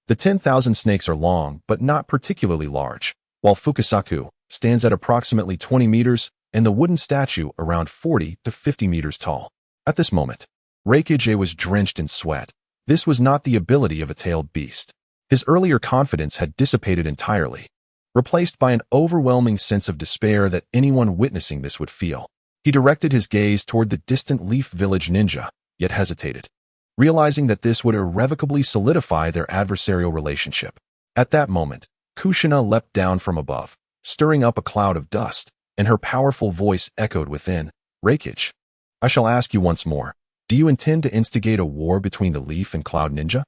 The 10,000 snakes are long, but not particularly large, while Fukasaku stands at approximately 20 meters and the wooden statue around 40 to 50 meters tall. At this moment, Reikage was drenched in sweat. This was not the ability of a tailed beast. His earlier confidence had dissipated entirely, replaced by an overwhelming sense of despair that anyone witnessing this would feel. He directed his gaze toward the distant Leaf Village ninja, yet hesitated, realizing that this would irrevocably solidify their adversarial relationship. At that moment, Kushina leapt down from above, stirring up a cloud of dust, and her powerful voice echoed within. Reikage, I shall ask you once more, do you intend to instigate a war between the Leaf and Cloud Ninja?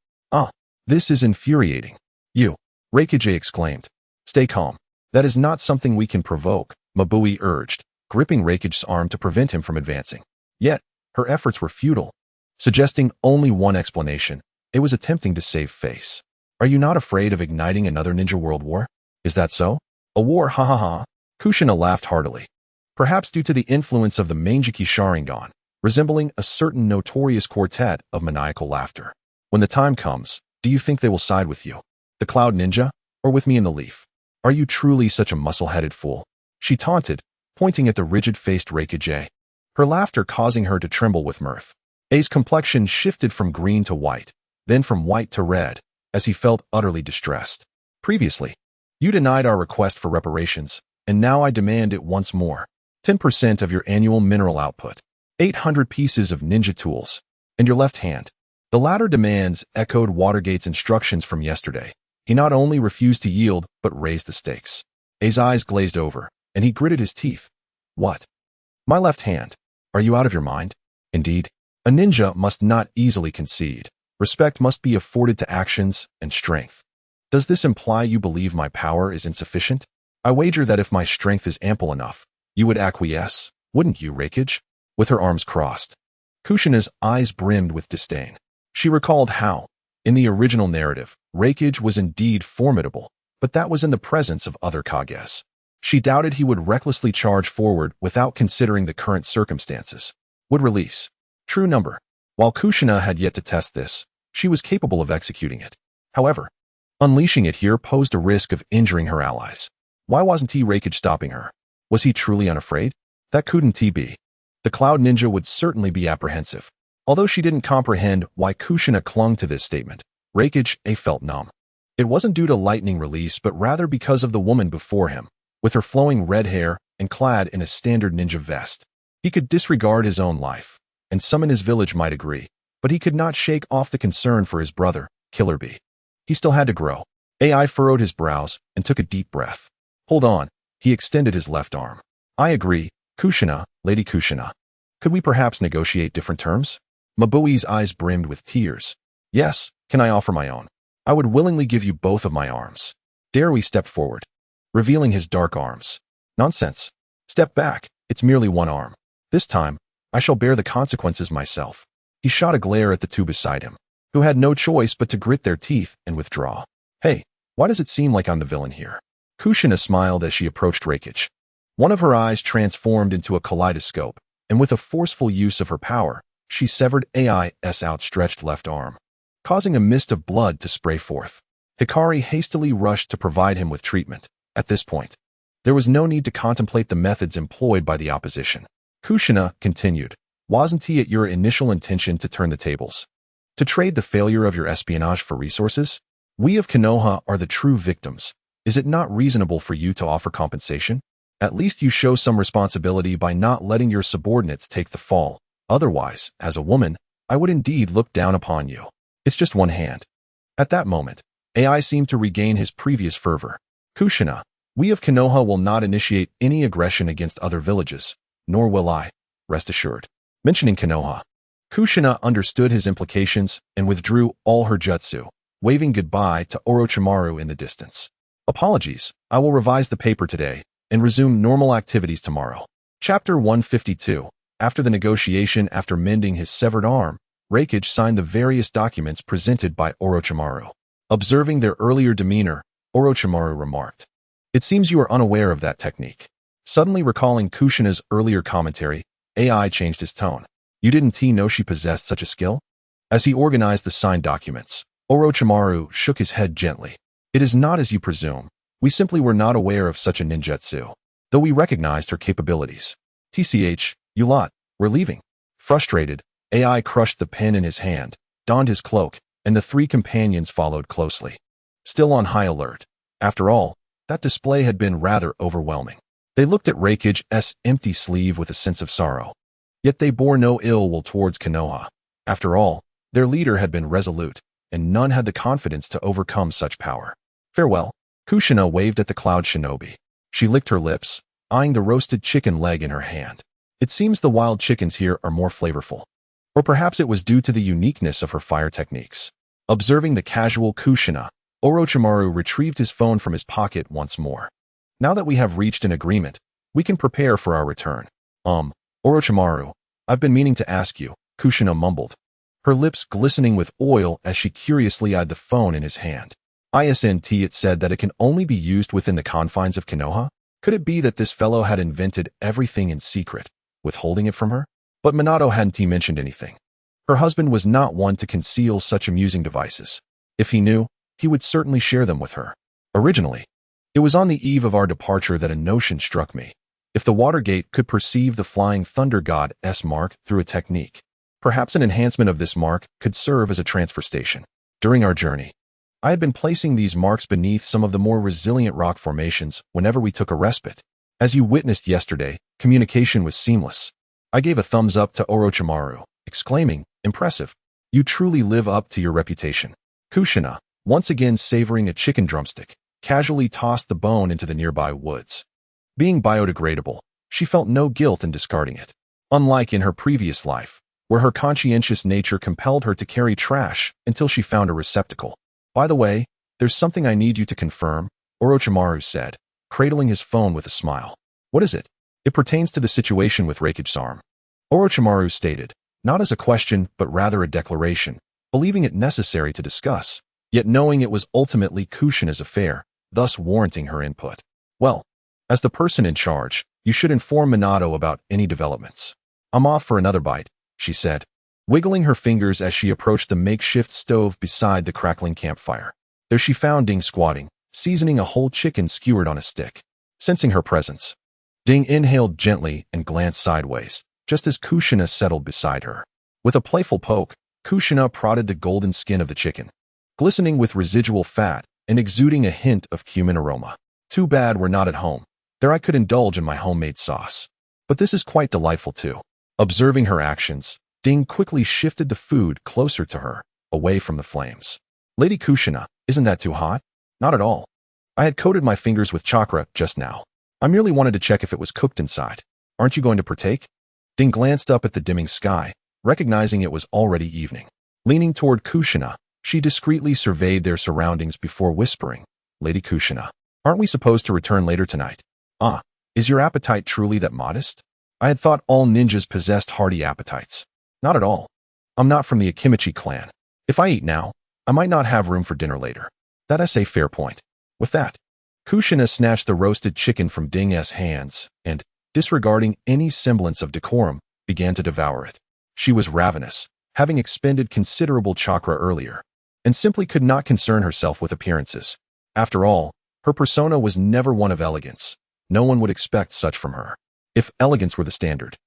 This is infuriating. You, Reikage exclaimed. Stay calm. That is not something we can provoke, Mabui urged, gripping Reikage's arm to prevent him from advancing. Yet, her efforts were futile. Suggesting only one explanation, it was attempting to save face. Are you not afraid of igniting another ninja world war? Is that so? A war, ha ha ha. Kushina laughed heartily. Perhaps due to the influence of the Manjiki Sharingan, resembling a certain notorious quartet of maniacal laughter. When the time comes, do you think they will side with you, the Cloud Ninja, or with me in the Leaf? Are you truly such a muscle-headed fool? She taunted, pointing at the rigid-faced Reikage, her laughter causing her to tremble with mirth. A's complexion shifted from green to white, then from white to red, as he felt utterly distressed. Previously, you denied our request for reparations, and now I demand it once more. 10% of your annual mineral output, 800 pieces of ninja tools, and your left hand. The latter demands echoed Watergate's instructions from yesterday. He not only refused to yield, but raised the stakes. A's eyes glazed over, and he gritted his teeth. What? My left hand. Are you out of your mind? Indeed, a ninja must not easily concede. Respect must be afforded to actions and strength. Does this imply you believe my power is insufficient? I wager that if my strength is ample enough, you would acquiesce, wouldn't you, Reikage? With her arms crossed, Kushina's eyes brimmed with disdain. She recalled how, in the original narrative, Reikage was indeed formidable, but that was in the presence of other Kages. She doubted he would recklessly charge forward without considering the current circumstances. Would release. True number. While Kushina had yet to test this, she was capable of executing it. However, unleashing it here posed a risk of injuring her allies. Why wasn't Reikage stopping her? Was he truly unafraid? That couldn't be. The Cloud Ninja would certainly be apprehensive. Although she didn't comprehend why Kushina clung to this statement, Reikage felt numb. It wasn't due to lightning release, but rather because of the woman before him, with her flowing red hair and clad in a standard ninja vest. He could disregard his own life, and some in his village might agree, but he could not shake off the concern for his brother, Killer Bee. He still had to grow. AI furrowed his brows and took a deep breath. Hold on, he extended his left arm. I agree, Kushina, Lady Kushina. Could we perhaps negotiate different terms? Mabui's eyes brimmed with tears. Yes, can I offer my own? I would willingly give you both of my arms. Darui stepped forward, revealing his dark arms. Nonsense. Step back, it's merely one arm. This time, I shall bear the consequences myself. He shot a glare at the two beside him, who had no choice but to grit their teeth and withdraw. Hey, why does it seem like I'm the villain here? Kushina smiled as she approached Reikage. One of her eyes transformed into a kaleidoscope, and with a forceful use of her power, she severed AI's outstretched left arm, causing a mist of blood to spray forth. Hikari hastily rushed to provide him with treatment. At this point, there was no need to contemplate the methods employed by the opposition. Kushina continued, wasn't it your initial intention to turn the tables? To trade the failure of your espionage for resources? We of Konoha are the true victims. Is it not reasonable for you to offer compensation? At least you show some responsibility by not letting your subordinates take the fall. Otherwise, as a woman, I would indeed look down upon you. It's just one hand. At that moment, AI seemed to regain his previous fervor. Kushina, we of Konoha will not initiate any aggression against other villages, nor will I, rest assured. Mentioning Konoha, Kushina understood his implications and withdrew all her jutsu, waving goodbye to Orochimaru in the distance. Apologies, I will revise the paper today and resume normal activities tomorrow. Chapter 152. After the negotiation after mending his severed arm, Reikage signed the various documents presented by Orochimaru. Observing their earlier demeanor, Orochimaru remarked, "It seems you are unaware of that technique." Suddenly recalling Kushina's earlier commentary, AI changed his tone. You didn't know she possessed such a skill? As he organized the signed documents, Orochimaru shook his head gently. It is not as you presume. We simply were not aware of such a ninjutsu, though we recognized her capabilities. TCH, you lot, we're leaving. Frustrated, AI crushed the pen in his hand, donned his cloak, and the three companions followed closely. Still on high alert. After all, that display had been rather overwhelming. They looked at Raikage's empty sleeve with a sense of sorrow. Yet they bore no ill will towards Konoha. After all, their leader had been resolute, and none had the confidence to overcome such power. Farewell. Kushina waved at the cloud shinobi. She licked her lips, eyeing the roasted chicken leg in her hand. It seems the wild chickens here are more flavorful. Or perhaps it was due to the uniqueness of her fire techniques. Observing the casual Kushina, Orochimaru retrieved his phone from his pocket once more. Now that we have reached an agreement, we can prepare for our return. Orochimaru, I've been meaning to ask you, Kushina mumbled, her lips glistening with oil as she curiously eyed the phone in his hand. Isn't it said that it can only be used within the confines of Konoha? Could it be that this fellow had invented everything in secret, withholding it from her? But Minato hadn't mentioned anything. Her husband was not one to conceal such amusing devices. If he knew, he would certainly share them with her. Originally, it was on the eve of our departure that a notion struck me. If the Watergate could perceive the flying thunder god's mark through a technique, perhaps an enhancement of this mark could serve as a transfer station. During our journey, I had been placing these marks beneath some of the more resilient rock formations whenever we took a respite. As you witnessed yesterday, communication was seamless. I gave a thumbs up to Orochimaru, exclaiming, "Impressive. You truly live up to your reputation." Kushina, once again savoring a chicken drumstick, casually tossed the bone into the nearby woods. Being biodegradable, she felt no guilt in discarding it. Unlike in her previous life, where her conscientious nature compelled her to carry trash until she found a receptacle. By the way, there's something I need you to confirm, Orochimaru said, cradling his phone with a smile. What is it? It pertains to the situation with Raikage's arm. Orochimaru stated, not as a question but rather a declaration, believing it necessary to discuss, yet knowing it was ultimately Kushina's affair, thus warranting her input. Well, as the person in charge, you should inform Minato about any developments. I'm off for another bite, she said, wiggling her fingers as she approached the makeshift stove beside the crackling campfire. There she found Ding squatting, seasoning a whole chicken skewered on a stick. Sensing her presence, Ding inhaled gently and glanced sideways, just as Kushina settled beside her. With a playful poke, Kushina prodded the golden skin of the chicken, glistening with residual fat and exuding a hint of cumin aroma. Too bad we're not at home. There I could indulge in my homemade sauce. But this is quite delightful too. Observing her actions, Ding quickly shifted the food closer to her, away from the flames. Lady Kushina, isn't that too hot? Not at all. I had coated my fingers with chakra just now. I merely wanted to check if it was cooked inside. Aren't you going to partake? Ding glanced up at the dimming sky, recognizing it was already evening. Leaning toward Kushina, she discreetly surveyed their surroundings before whispering, Lady Kushina, aren't we supposed to return later tonight? Is your appetite truly that modest? I had thought all ninjas possessed hearty appetites. Not at all. I'm not from the Akimichi clan. If I eat now, I might not have room for dinner later. That's a fair point. With that, Kushina snatched the roasted chicken from Ding's hands and, disregarding any semblance of decorum, began to devour it. She was ravenous, having expended considerable chakra earlier, and simply could not concern herself with appearances. After all, her persona was never one of elegance. No one would expect such from her. If elegance were the standard,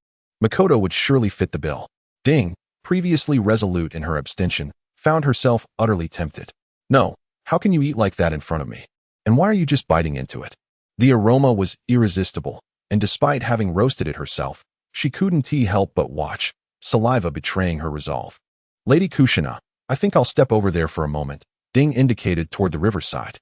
Makoto would surely fit the bill. Ding, previously resolute in her abstention, found herself utterly tempted. No, how can you eat like that in front of me? And why are you just biting into it? The aroma was irresistible, and despite having roasted it herself, she couldn't help but watch, saliva betraying her resolve. Lady Kushina, I think I'll step over there for a moment, Ding indicated toward the riverside,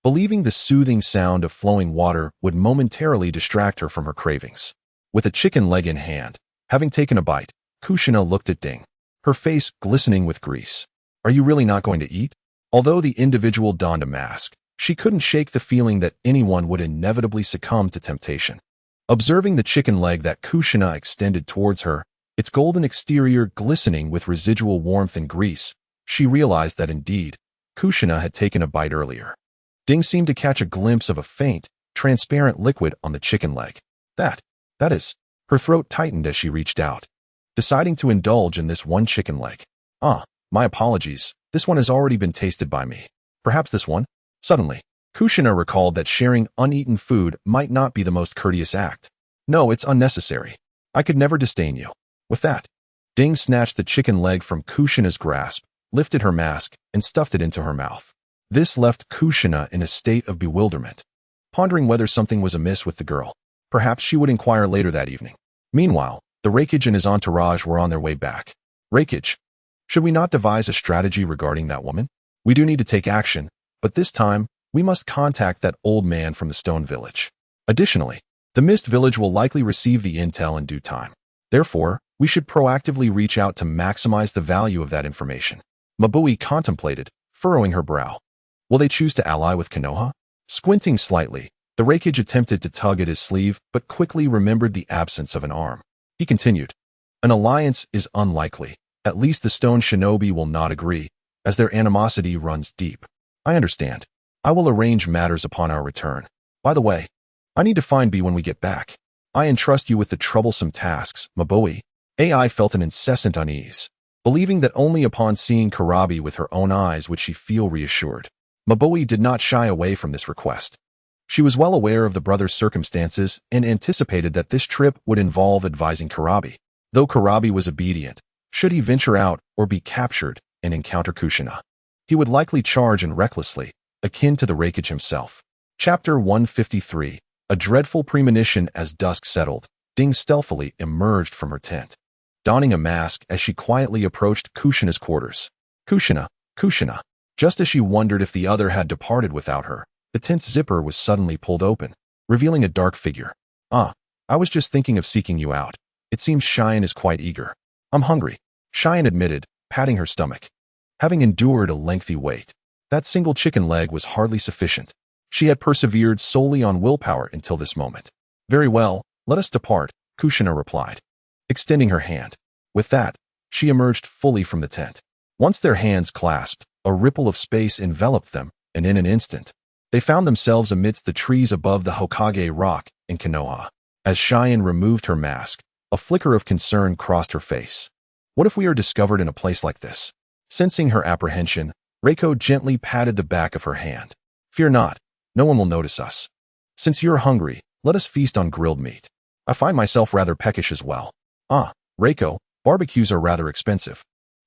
believing the soothing sound of flowing water would momentarily distract her from her cravings. With a chicken leg in hand, having taken a bite, Kushina looked at Ding, her face glistening with grease. Are you really not going to eat? Although the individual donned a mask, she couldn't shake the feeling that anyone would inevitably succumb to temptation. Observing the chicken leg that Kushina extended towards her, its golden exterior glistening with residual warmth and grease, she realized that indeed, Kushina had taken a bite earlier. Ding seemed to catch a glimpse of a faint, transparent liquid on the chicken leg. That is, her throat tightened as she reached out, deciding to indulge in this one chicken leg. My apologies, this one has already been tasted by me. Perhaps this one? Suddenly, Kushina recalled that sharing uneaten food might not be the most courteous act. No, it's unnecessary. I could never disdain you. With that, Ding snatched the chicken leg from Kushina's grasp, lifted her mask, and stuffed it into her mouth. This left Kushina in a state of bewilderment, pondering whether something was amiss with the girl. Perhaps she would inquire later that evening. Meanwhile, the Reikage and his entourage were on their way back. Reikage, should we not devise a strategy regarding that woman? We do need to take action, but this time, we must contact that old man from the Stone Village. Additionally, the Mist Village will likely receive the intel in due time. Therefore, we should proactively reach out to maximize the value of that information. Mabui contemplated, furrowing her brow. Will they choose to ally with Konoha? Squinting slightly, the Reikage attempted to tug at his sleeve, but quickly remembered the absence of an arm. He continued, an alliance is unlikely. At least the Stone Shinobi will not agree, as their animosity runs deep. I understand. I will arrange matters upon our return. By the way, I need to find B when we get back. I entrust you with the troublesome tasks, Mabui. AI felt an incessant unease, believing that only upon seeing Kurabi with her own eyes would she feel reassured. Mabui did not shy away from this request. She was well aware of the brothers' circumstances and anticipated that this trip would involve advising Kurabi. Though Kurabi was obedient, should he venture out or be captured and encounter Kushina, he would likely charge in recklessly, akin to the Reikage himself. Chapter 153. A dreadful premonition. As dusk settled, Ding stealthily emerged from her tent, donning a mask as she quietly approached Kushina's quarters. Kushina, Kushina. Just as she wondered if the other had departed without her, the tent's zipper was suddenly pulled open, revealing a dark figure. I was just thinking of seeking you out. It seems Cheyenne is quite eager. I'm hungry, Cheyenne admitted, patting her stomach. Having endured a lengthy wait, that single chicken leg was hardly sufficient. She had persevered solely on willpower until this moment. Very well, let us depart, Kushina replied, extending her hand. With that, she emerged fully from the tent. Once their hands clasped, a ripple of space enveloped them, and in an instant, they found themselves amidst the trees above the Hokage Rock in Konoha. As Cheyenne removed her mask, a flicker of concern crossed her face. What if we are discovered in a place like this? Sensing her apprehension, Reiko gently patted the back of her hand. Fear not, no one will notice us. Since you're hungry, let us feast on grilled meat. I find myself rather peckish as well. Reiko, barbecues are rather expensive.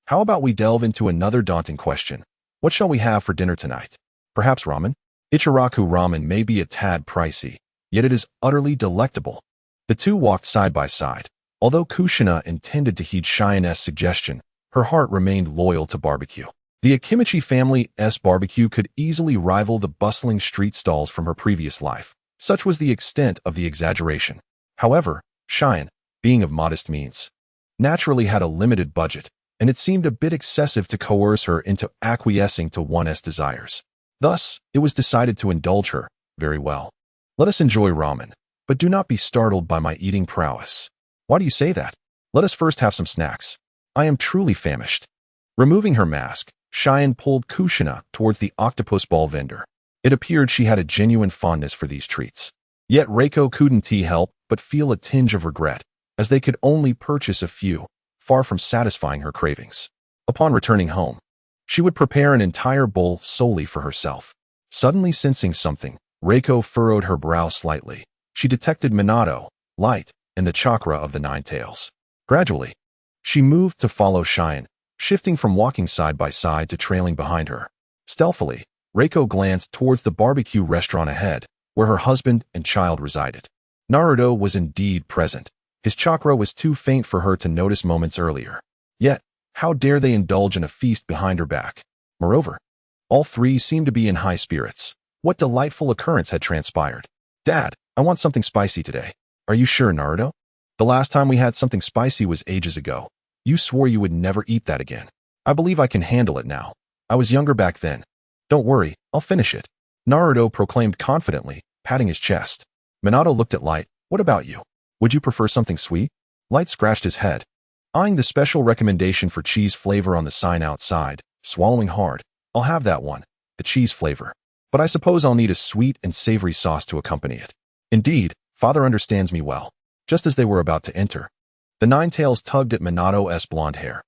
How about we delve into another daunting question? What shall we have for dinner tonight? Perhaps ramen? Ichiraku ramen may be a tad pricey, yet it is utterly delectable. The two walked side by side. Although Kushina intended to heed Cheyenne's suggestion, her heart remained loyal to barbecue. The Akimichi family's barbecue could easily rival the bustling street stalls from her previous life. Such was the extent of the exaggeration. However, Cheyenne, being of modest means, naturally had a limited budget, and it seemed a bit excessive to coerce her into acquiescing to one's desires. Thus, it was decided to indulge her. Very well. Let us enjoy ramen, but do not be startled by my eating prowess. Why do you say that? Let us first have some snacks. I am truly famished. Removing her mask, Cheyenne pulled Kushina towards the octopus ball vendor. It appeared she had a genuine fondness for these treats. Yet Reiko couldn't help but feel a tinge of regret, as they could only purchase a few, far from satisfying her cravings. Upon returning home, she would prepare an entire bowl solely for herself. Suddenly sensing something, Reiko furrowed her brow slightly. She detected Minato, Light, and the chakra of the Nine Tails. Gradually, she moved to follow Cheyenne, shifting from walking side by side to trailing behind her. Stealthily, Reiko glanced towards the barbecue restaurant ahead, where her husband and child resided. Naruto was indeed present. His chakra was too faint for her to notice moments earlier. Yet, how dare they indulge in a feast behind her back? Moreover, all three seemed to be in high spirits. What delightful occurrence had transpired? Dad, I want something spicy today. Are you sure, Naruto? The last time we had something spicy was ages ago. You swore you would never eat that again. I believe I can handle it now. I was younger back then. Don't worry, I'll finish it. Naruto proclaimed confidently, patting his chest. Minato looked at Light. What about you? Would you prefer something sweet? Light scratched his head, eyeing the special recommendation for cheese flavor on the sign outside, swallowing hard. I'll have that one, the cheese flavor. But I suppose I'll need a sweet and savory sauce to accompany it. Indeed, Father understands me well. Just as they were about to enter, the Nine Tails tugged at Minato's blonde hair.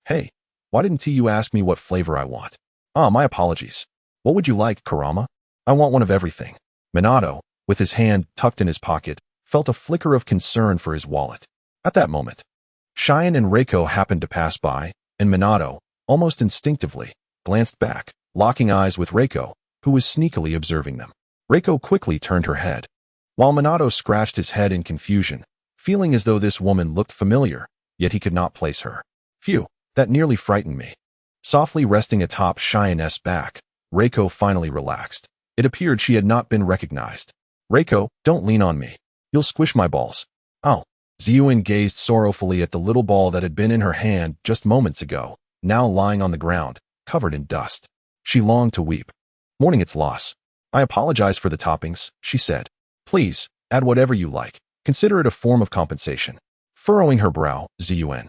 Hey, Why didn't you ask me what flavor I want? Ah, my apologies. What would you like, Kurama? I want one of everything. Minato, with his hand tucked in his pocket, felt a flicker of concern for his wallet. At that moment, Cheyenne and Reiko happened to pass by, and Minato, almost instinctively, glanced back, locking eyes with Reiko, who was sneakily observing them. Reiko quickly turned her head, while Minato scratched his head in confusion, feeling as though this woman looked familiar, yet he could not place her. Phew, that nearly frightened me. Softly resting atop Cheyenne's back, Reiko finally relaxed. It appeared she had not been recognized. Reiko, don't lean on me. You'll squish my balls. Oh. Ziyuan gazed sorrowfully at the little ball that had been in her hand just moments ago, now lying on the ground, covered in dust. She longed to weep, mourning its loss. I apologize for the toppings, she said. Please, add whatever you like. Consider it a form of compensation. Furrowing her brow, Ziyuan,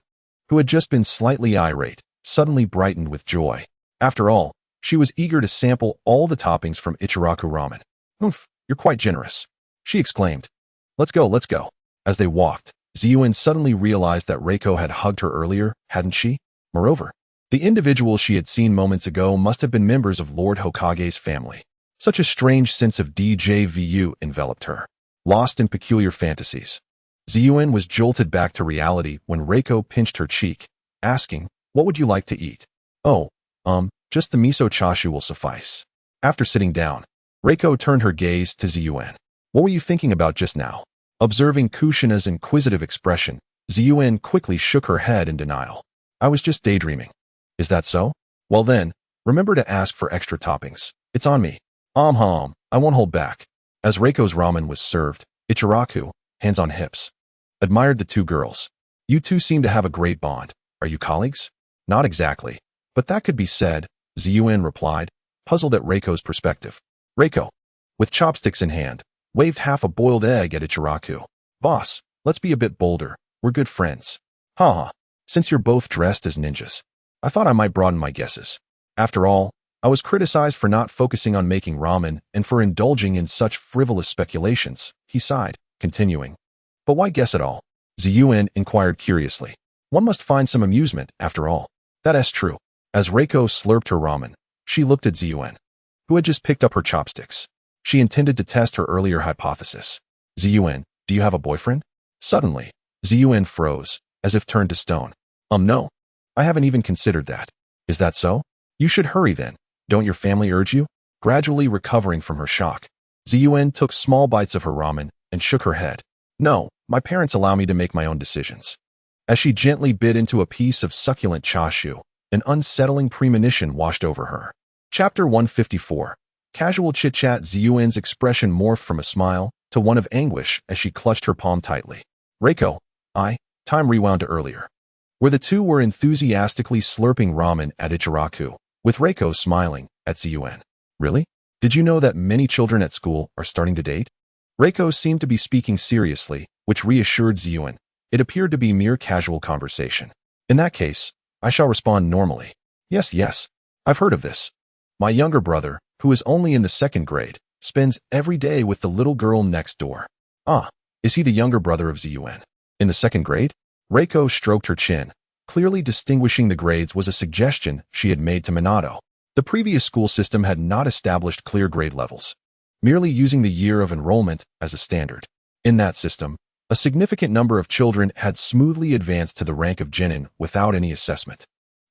who had just been slightly irate, suddenly brightened with joy. After all, she was eager to sample all the toppings from Ichiraku ramen. Oof, you're quite generous, she exclaimed. Let's go, let's go. As they walked, Ziyuan suddenly realized that Reiko had hugged her earlier, hadn't she? Moreover, the individuals she had seen moments ago must have been members of Lord Hokage's family. Such a strange sense of déjà vu enveloped her. Lost in peculiar fantasies, Ziyuan was jolted back to reality when Reiko pinched her cheek, asking, what would you like to eat? Oh, just the miso chashu will suffice. After sitting down, Reiko turned her gaze to Ziyuan. What were you thinking about just now? Observing Kushina's inquisitive expression, Ziyuan quickly shook her head in denial. I was just daydreaming. Is that so? Well then, remember to ask for extra toppings. It's on me. I won't hold back. As Reiko's ramen was served, Ichiraku, hands on hips, admired the two girls. You two seem to have a great bond. Are you colleagues? Not exactly, but that could be said, Ziyuan replied, puzzled at Reiko's perspective. Reiko, with chopsticks in hand, waved half a boiled egg at Ichiraku. Boss, let's be a bit bolder. We're good friends. Haha, since you're both dressed as ninjas, I thought I might broaden my guesses. After all, I was criticized for not focusing on making ramen and for indulging in such frivolous speculations, he sighed, continuing. But why guess at all? Ziyuan inquired curiously. One must find some amusement, after all. That is true. As Reiko slurped her ramen, she looked at Ziyuan, who had just picked up her chopsticks. She intended to test her earlier hypothesis. Ziyuan, do you have a boyfriend? Suddenly, Ziyuan froze, as if turned to stone. No. I haven't even considered that. Is that so? You should hurry then. Don't your family urge you? Gradually recovering from her shock, Ziyuan took small bites of her ramen and shook her head. No, my parents allow me to make my own decisions. As she gently bit into a piece of succulent chashu, an unsettling premonition washed over her. Chapter 154. Casual chit-chat. Ziyuan's expression morphed from a smile to one of anguish as she clutched her palm tightly. Reiko, time rewound to earlier, where the two were enthusiastically slurping ramen at Ichiraku, with Reiko smiling at Ziyuan. Really? Did you know that many children at school are starting to date? Reiko seemed to be speaking seriously, which reassured Ziyuan. It appeared to be mere casual conversation. In that case, I shall respond normally. Yes, I've heard of this. My younger brother, who is only in the 2nd grade, spends every day with the little girl next door. Is he the younger brother of Ziyuan? In the 2nd grade? Reiko stroked her chin. Clearly distinguishing the grades was a suggestion she had made to Minato. The previous school system had not established clear grade levels, merely using the year of enrollment as a standard. In that system, a significant number of children had smoothly advanced to the rank of genin without any assessment,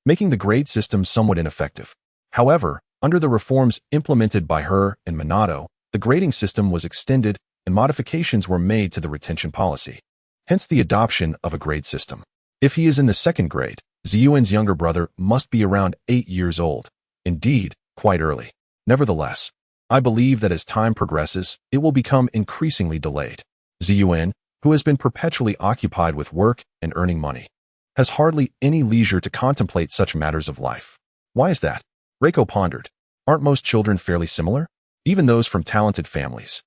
making the grade system somewhat ineffective. However, under the reforms implemented by her and Minato, the grading system was extended and modifications were made to the retention policy. Hence the adoption of a grade system. If he is in the 2nd grade, Ziyuan's younger brother must be around 8 years old. Indeed, quite early. Nevertheless, I believe that as time progresses, it will become increasingly delayed. Ziyuan, who has been perpetually occupied with work and earning money, has hardly any leisure to contemplate such matters of life. Why is that? Reiko pondered. Aren't most children fairly similar? Even those from talented families.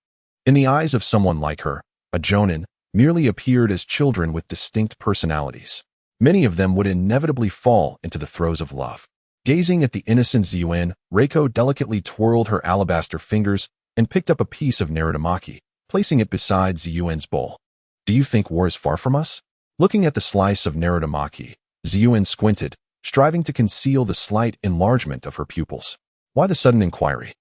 In the eyes of someone like her, a jonin merely appeared as children with distinct personalities. Many of them would inevitably fall into the throes of love. Gazing at the innocent Ziyuan, Reiko delicately twirled her alabaster fingers and picked up a piece of narutomaki, placing it beside Ziyuan's bowl. Do you think war is far from us? Looking at the slice of narutomaki, Ziyuan squinted, striving to conceal the slight enlargement of her pupils. Why the sudden inquiry?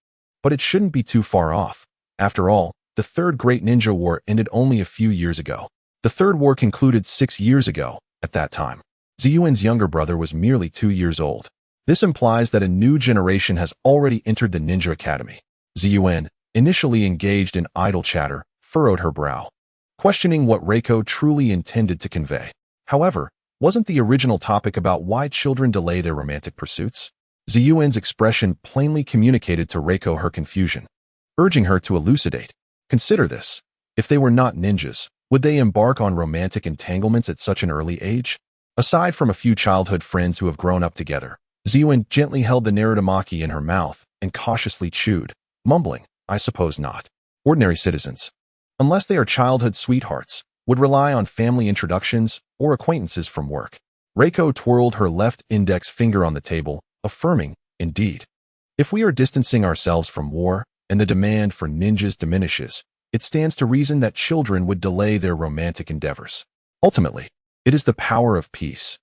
But it shouldn't be too far off. After all, the Third Great Ninja War ended only a few years ago. The Third War concluded 6 years ago. At that time, Ziyuan's younger brother was merely 2 years old. This implies that a new generation has already entered the Ninja Academy. Ziyuan, initially engaged in idle chatter, furrowed her brow, questioning what Reiko truly intended to convey. However, wasn't the original topic about why children delay their romantic pursuits? Ziyuan's expression plainly communicated to Reiko her confusion, urging her to elucidate. Consider this. If they were not ninjas, would they embark on romantic entanglements at such an early age? Aside from a few childhood friends who have grown up together, Ziyuan gently held the narutomaki in her mouth and cautiously chewed, mumbling, I suppose not. Ordinary citizens, unless they are childhood sweethearts, would rely on family introductions or acquaintances from work. Reiko twirled her left index finger on the table, affirming, indeed. If we are distancing ourselves from war and the demand for ninjas diminishes, it stands to reason that children would delay their romantic endeavors. Ultimately, it is the power of peace.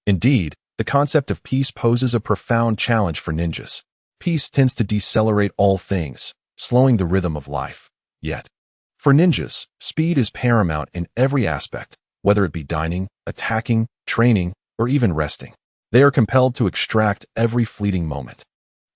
Indeed, the concept of peace poses a profound challenge for ninjas. Peace tends to decelerate all things, slowing the rhythm of life. Yet, for ninjas, speed is paramount in every aspect, whether it be dining, attacking, training, or even resting. They are compelled to extract every fleeting moment.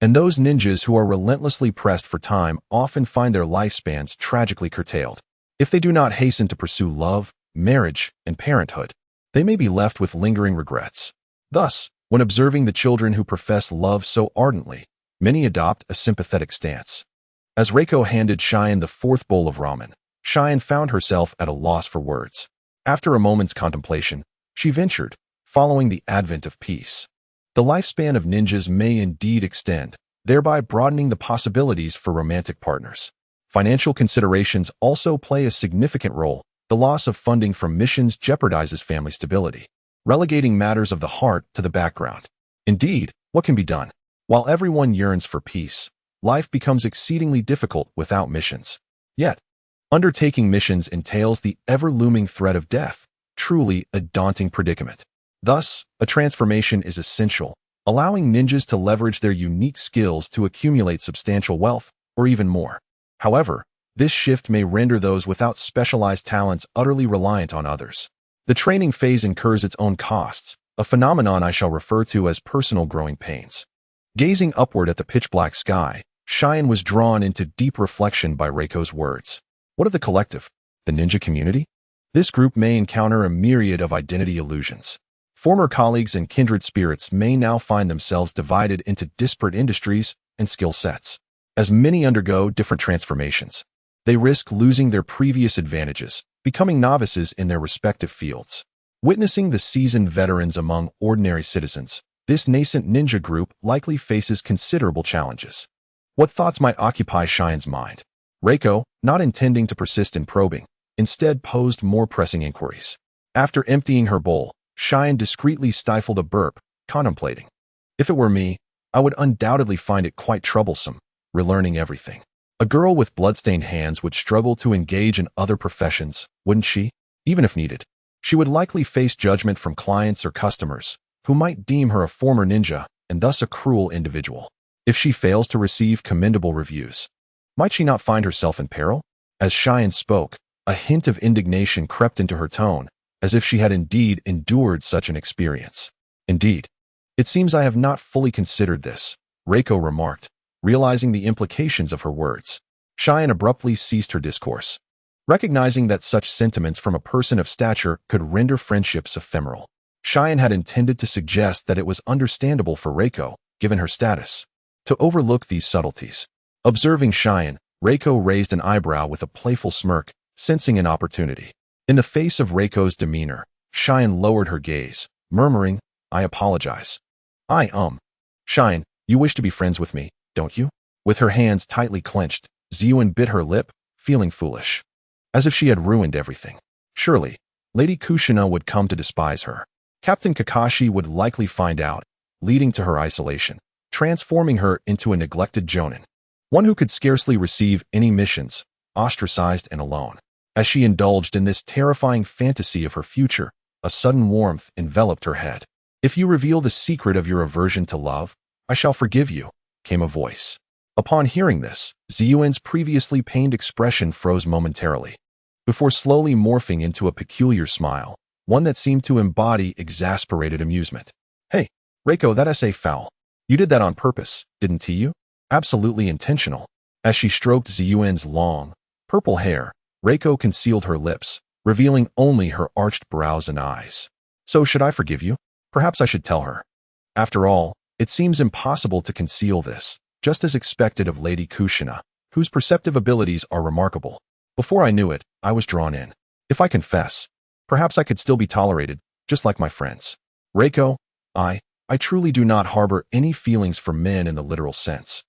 And those ninjas who are relentlessly pressed for time often find their lifespans tragically curtailed. If they do not hasten to pursue love, marriage, and parenthood, they may be left with lingering regrets. Thus, when observing the children who profess love so ardently, many adopt a sympathetic stance. As Reiko handed Cheyenne the 4th bowl of ramen, Cheyenne found herself at a loss for words. After a moment's contemplation, she ventured, following the advent of peace. The lifespan of ninjas may indeed extend, thereby broadening the possibilities for romantic partners. Financial considerations also play a significant role. The loss of funding from missions jeopardizes family stability, relegating matters of the heart to the background. Indeed, what can be done? While everyone yearns for peace, life becomes exceedingly difficult without missions. Yet, undertaking missions entails the ever-looming threat of death, truly a daunting predicament. Thus, a transformation is essential, allowing ninjas to leverage their unique skills to accumulate substantial wealth, or even more. However, this shift may render those without specialized talents utterly reliant on others. The training phase incurs its own costs, a phenomenon I shall refer to as personal growing pains. Gazing upward at the pitch-black sky, Cheyenne was drawn into deep reflection by Reiko's words. What of the collective, the ninja community? This group may encounter a myriad of identity illusions. Former colleagues and kindred spirits may now find themselves divided into disparate industries and skill sets. As many undergo different transformations, they risk losing their previous advantages, becoming novices in their respective fields. Witnessing the seasoned veterans among ordinary citizens, this nascent ninja group likely faces considerable challenges. What thoughts might occupy Cheyenne's mind? Reiko, not intending to persist in probing, instead posed more pressing inquiries. After emptying her bowl, Cheyenne discreetly stifled a burp, contemplating. If it were me, I would undoubtedly find it quite troublesome, relearning everything. A girl with bloodstained hands would struggle to engage in other professions, wouldn't she? Even if needed. She would likely face judgment from clients or customers, who might deem her a former ninja and thus a cruel individual. If she fails to receive commendable reviews, might she not find herself in peril? As Cheyenne spoke, a hint of indignation crept into her tone, as if she had indeed endured such an experience. Indeed, it seems I have not fully considered this, Reiko remarked, realizing the implications of her words. Cheyenne abruptly ceased her discourse, recognizing that such sentiments from a person of stature could render friendships ephemeral. Cheyenne had intended to suggest that it was understandable for Reiko, given her status, to overlook these subtleties. Observing Cheyenne, Reiko raised an eyebrow with a playful smirk, sensing an opportunity. In the face of Reiko's demeanor, Cheyenne lowered her gaze, murmuring, I apologize. Cheyenne, you wish to be friends with me, don't you? With her hands tightly clenched, Ziyuan bit her lip, feeling foolish. As if she had ruined everything. Surely, Lady Kushina would come to despise her. Captain Kakashi would likely find out, leading to her isolation, transforming her into a neglected jonin. One who could scarcely receive any missions, ostracized and alone. As she indulged in this terrifying fantasy of her future, a sudden warmth enveloped her head. If you reveal the secret of your aversion to love, I shall forgive you, came a voice. Upon hearing this, Ziyuan's previously pained expression froze momentarily, before slowly morphing into a peculiar smile, one that seemed to embody exasperated amusement. Hey, Reiko, that essay foul. You did that on purpose, didn't you? Absolutely intentional. As she stroked Ziyuan's long, purple hair, Reiko concealed her lips, revealing only her arched brows and eyes. So should I forgive you? Perhaps I should tell her. After all, it seems impossible to conceal this, just as expected of Lady Kushina, whose perceptive abilities are remarkable. Before I knew it, I was drawn in. If I confess, perhaps I could still be tolerated, just like my friends. Reiko, I truly do not harbor any feelings for men in the literal sense.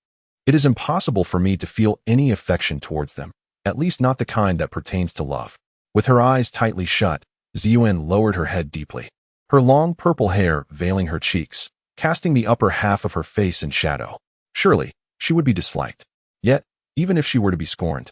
It is impossible for me to feel any affection towards them, at least not the kind that pertains to love. With her eyes tightly shut, Ziyuan lowered her head deeply, her long purple hair veiling her cheeks, casting the upper half of her face in shadow. Surely, she would be disliked. Yet, even if she were to be scorned,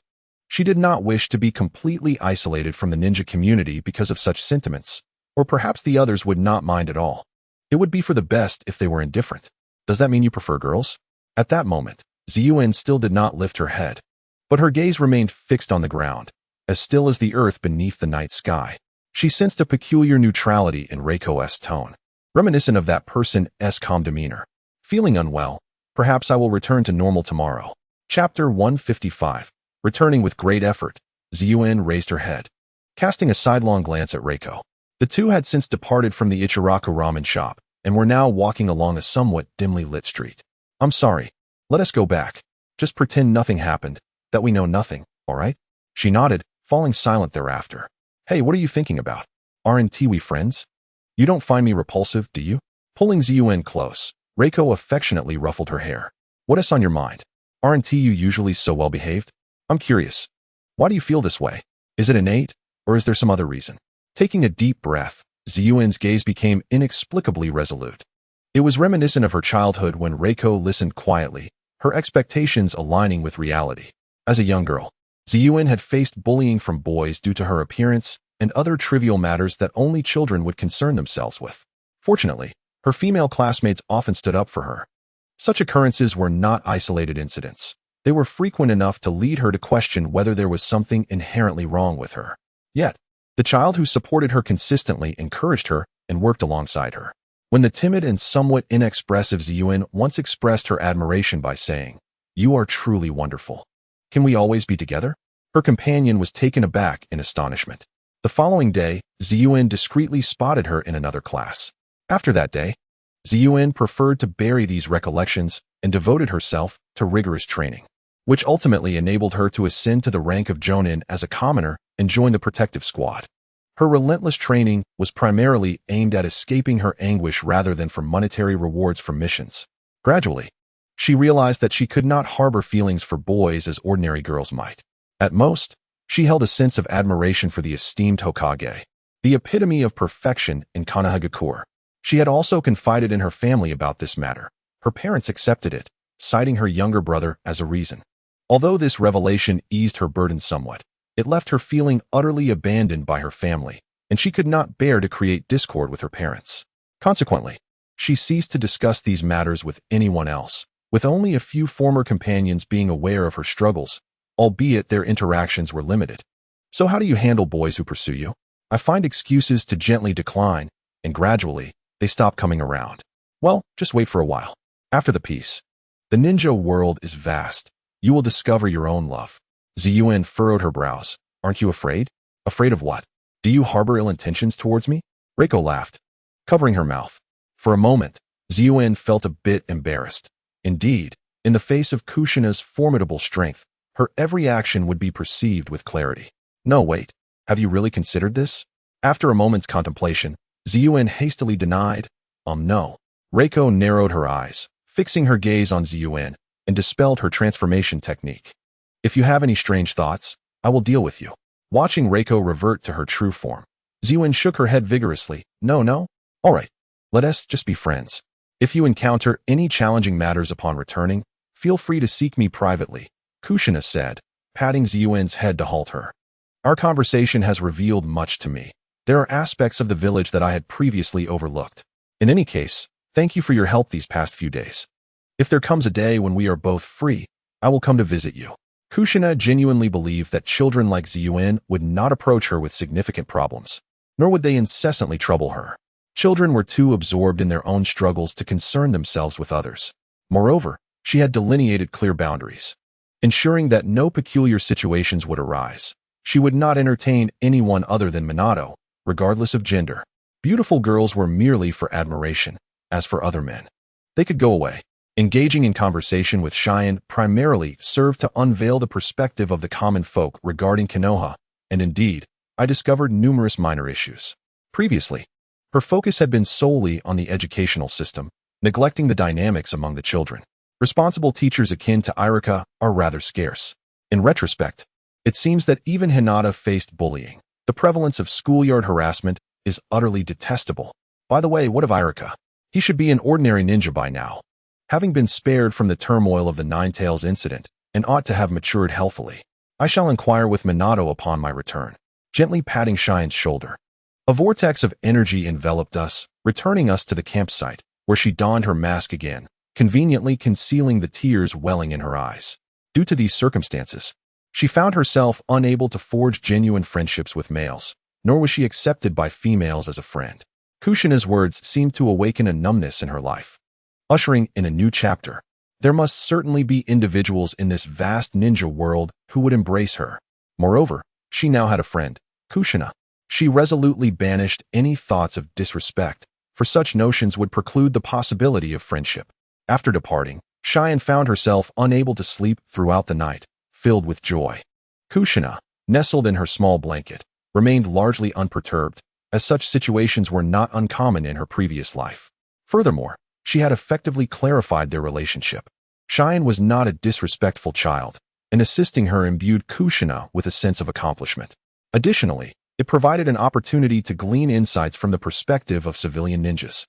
she did not wish to be completely isolated from the ninja community because of such sentiments, or perhaps the others would not mind at all. It would be for the best if they were indifferent. Does that mean you prefer girls? At that moment, Ziyuan still did not lift her head, but her gaze remained fixed on the ground, as still as the earth beneath the night sky. She sensed a peculiar neutrality in Reiko's tone, reminiscent of that person's calm demeanor. Feeling unwell, perhaps I will return to normal tomorrow. Chapter 155. Returning with great effort, Ziyuan raised her head, casting a sidelong glance at Reiko. The two had since departed from the Ichiraku ramen shop and were now walking along a somewhat dimly lit street. I'm sorry. Let us go back. Just pretend nothing happened, that we know nothing, all right? She nodded, falling silent thereafter. Hey, what are you thinking about? Aren't we friends? You don't find me repulsive, do you? Pulling Ziyuan close, Reiko affectionately ruffled her hair. What is on your mind? Aren't you usually so well behaved? I'm curious. Why do you feel this way? Is it innate, or is there some other reason? Taking a deep breath, Ziyuan's gaze became inexplicably resolute. It was reminiscent of her childhood when Reiko listened quietly, her expectations aligning with reality. As a young girl, Ziyuan had faced bullying from boys due to her appearance and other trivial matters that only children would concern themselves with. Fortunately, her female classmates often stood up for her. Such occurrences were not isolated incidents. They were frequent enough to lead her to question whether there was something inherently wrong with her. Yet, the child who supported her consistently encouraged her and worked alongside her. When the timid and somewhat inexpressive Ziyuan once expressed her admiration by saying, "You are truly wonderful. Can we always be together?" Her companion was taken aback in astonishment. The following day, Ziyuan discreetly spotted her in another class. After that day, Ziyuan preferred to bury these recollections and devoted herself to rigorous training, which ultimately enabled her to ascend to the rank of Jonin as a commoner and join the protective squad. Her relentless training was primarily aimed at escaping her anguish rather than for monetary rewards from missions. Gradually, she realized that she could not harbor feelings for boys as ordinary girls might. At most, she held a sense of admiration for the esteemed Hokage, the epitome of perfection in Konohagakure. She had also confided in her family about this matter. Her parents accepted it, citing her younger brother as a reason. Although this revelation eased her burden somewhat, it left her feeling utterly abandoned by her family, and she could not bear to create discord with her parents. Consequently, she ceased to discuss these matters with anyone else, with only a few former companions being aware of her struggles, albeit their interactions were limited. So how do you handle boys who pursue you? I find excuses to gently decline, and gradually, they stop coming around. Well, just wait for a while. After the peace. The ninja world is vast. You will discover your own love. Ziyuan furrowed her brows. Aren't you afraid? Afraid of what? Do you harbor ill intentions towards me? Reiko laughed, covering her mouth. For a moment, Ziyuan felt a bit embarrassed. Indeed, in the face of Kushina's formidable strength, her every action would be perceived with clarity. No, wait. Have you really considered this? After a moment's contemplation, Ziyuan hastily denied, no. Reiko narrowed her eyes, fixing her gaze on Ziyuan, and dispelled her transformation technique. If you have any strange thoughts, I will deal with you. Watching Reiko revert to her true form, Ziyuan shook her head vigorously. No. All right. Let us just be friends. If you encounter any challenging matters upon returning, feel free to seek me privately, Kushina said, patting Ziyuan's head to halt her. Our conversation has revealed much to me. There are aspects of the village that I had previously overlooked. In any case, thank you for your help these past few days. If there comes a day when we are both free, I will come to visit you. Kushina genuinely believed that children like Ziyuan would not approach her with significant problems, nor would they incessantly trouble her. Children were too absorbed in their own struggles to concern themselves with others. Moreover, she had delineated clear boundaries, ensuring that no peculiar situations would arise. She would not entertain anyone other than Minato, regardless of gender. Beautiful girls were merely for admiration. As for other men, they could go away. Engaging in conversation with Cheyenne primarily served to unveil the perspective of the common folk regarding Konoha, and indeed, I discovered numerous minor issues. Previously, her focus had been solely on the educational system, neglecting the dynamics among the children. Responsible teachers akin to Irika are rather scarce. In retrospect, it seems that even Hinata faced bullying. The prevalence of schoolyard harassment is utterly detestable. By the way, what of Irika? He should be an ordinary ninja by now, having been spared from the turmoil of the Ninetales incident, and ought to have matured healthily. I shall inquire with Minato upon my return, gently patting Cheyenne's shoulder. A vortex of energy enveloped us, returning us to the campsite, where she donned her mask again, conveniently concealing the tears welling in her eyes. Due to these circumstances, she found herself unable to forge genuine friendships with males, nor was she accepted by females as a friend. Kushina's words seemed to awaken a numbness in her life, ushering in a new chapter. There must certainly be individuals in this vast ninja world who would embrace her. Moreover, she now had a friend, Kushina. She resolutely banished any thoughts of disrespect, for such notions would preclude the possibility of friendship. After departing, Cheyenne found herself unable to sleep throughout the night, filled with joy. Kushina, nestled in her small blanket, remained largely unperturbed, as such situations were not uncommon in her previous life. Furthermore, she had effectively clarified their relationship. Cheyenne was not a disrespectful child, and assisting her imbued Kushina with a sense of accomplishment. Additionally, it provided an opportunity to glean insights from the perspective of civilian ninjas.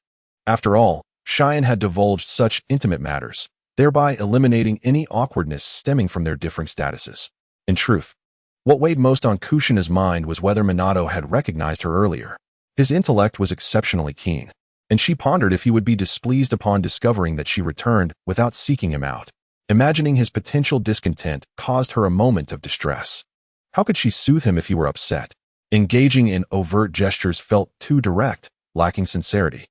After all, Cheyenne had divulged such intimate matters, thereby eliminating any awkwardness stemming from their differing statuses. In truth, what weighed most on Kushina's mind was whether Minato had recognized her earlier. His intellect was exceptionally keen, and she pondered if he would be displeased upon discovering that she returned without seeking him out. Imagining his potential discontent caused her a moment of distress. How could she soothe him if he were upset? Engaging in overt gestures felt too direct, lacking sincerity.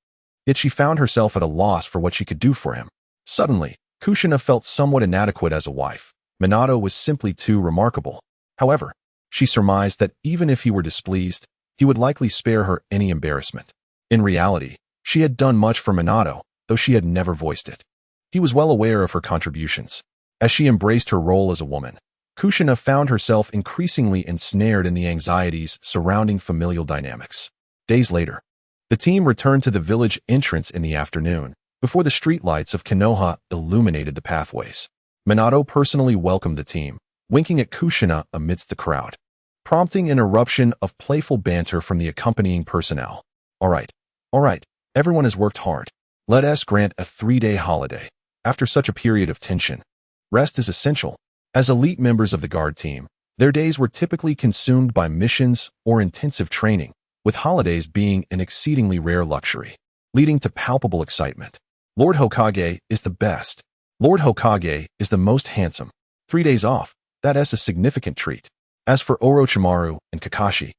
Yet she found herself at a loss for what she could do for him. Suddenly, Kushina felt somewhat inadequate as a wife. Minato was simply too remarkable. However, she surmised that even if he were displeased, he would likely spare her any embarrassment. In reality, she had done much for Minato, though she had never voiced it. He was well aware of her contributions. As she embraced her role as a woman, Kushina found herself increasingly ensnared in the anxieties surrounding familial dynamics. Days later, the team returned to the village entrance in the afternoon, before the streetlights of Konoha illuminated the pathways. Minato personally welcomed the team, winking at Kushina amidst the crowd, prompting an eruption of playful banter from the accompanying personnel. All right, everyone has worked hard. Let us grant a 3-day holiday. After such a period of tension, rest is essential. As elite members of the guard team, their days were typically consumed by missions or intensive training, with holidays being an exceedingly rare luxury, leading to palpable excitement. Lord Hokage is the best. Lord Hokage is the most handsome. 3 days off, that is a significant treat. As for Orochimaru and Kakashi,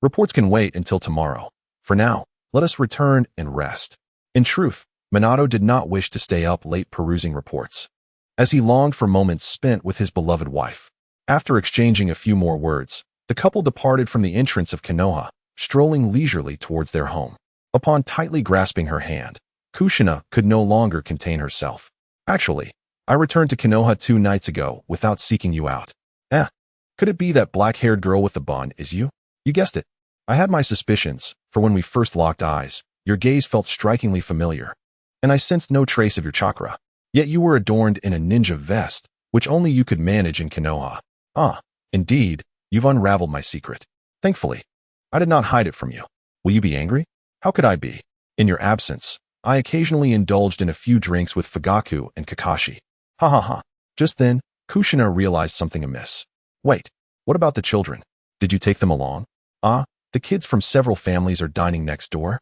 reports can wait until tomorrow. For now, let us return and rest. In truth, Minato did not wish to stay up late perusing reports, as he longed for moments spent with his beloved wife. After exchanging a few more words, the couple departed from the entrance of Konoha, strolling leisurely towards their home. Upon tightly grasping her hand, Kushina could no longer contain herself. Actually, I returned to Konoha 2 nights ago without seeking you out. Could it be that black-haired girl with the bun is you? You guessed it. I had my suspicions, for when we first locked eyes, your gaze felt strikingly familiar, and I sensed no trace of your chakra. Yet you were adorned in a ninja vest, which only you could manage in Konoha. Indeed, you've unraveled my secret. Thankfully, I did not hide it from you. Will you be angry? How could I be? In your absence, I occasionally indulged in a few drinks with Fugaku and Kakashi. Ha ha ha. Just then, Kushina realized something amiss. Wait, what about the children? Did you take them along? The kids from several families are dining next door.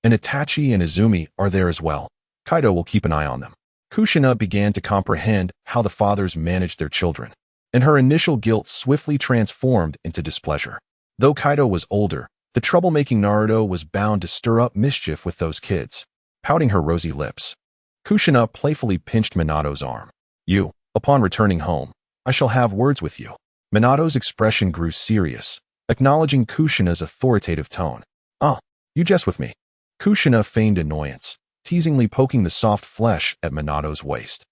And Itachi and Izumi are there as well. Kaido will keep an eye on them. Kushina began to comprehend how the fathers managed their children, and her initial guilt swiftly transformed into displeasure. Though Kaido was older, the troublemaking Naruto was bound to stir up mischief with those kids. Pouting her rosy lips, Kushina playfully pinched Minato's arm. "You, upon returning home, I shall have words with you." Minato's expression grew serious, acknowledging Kushina's authoritative tone. "Ah, you jest with me." Kushina feigned annoyance, teasingly poking the soft flesh at Minato's waist.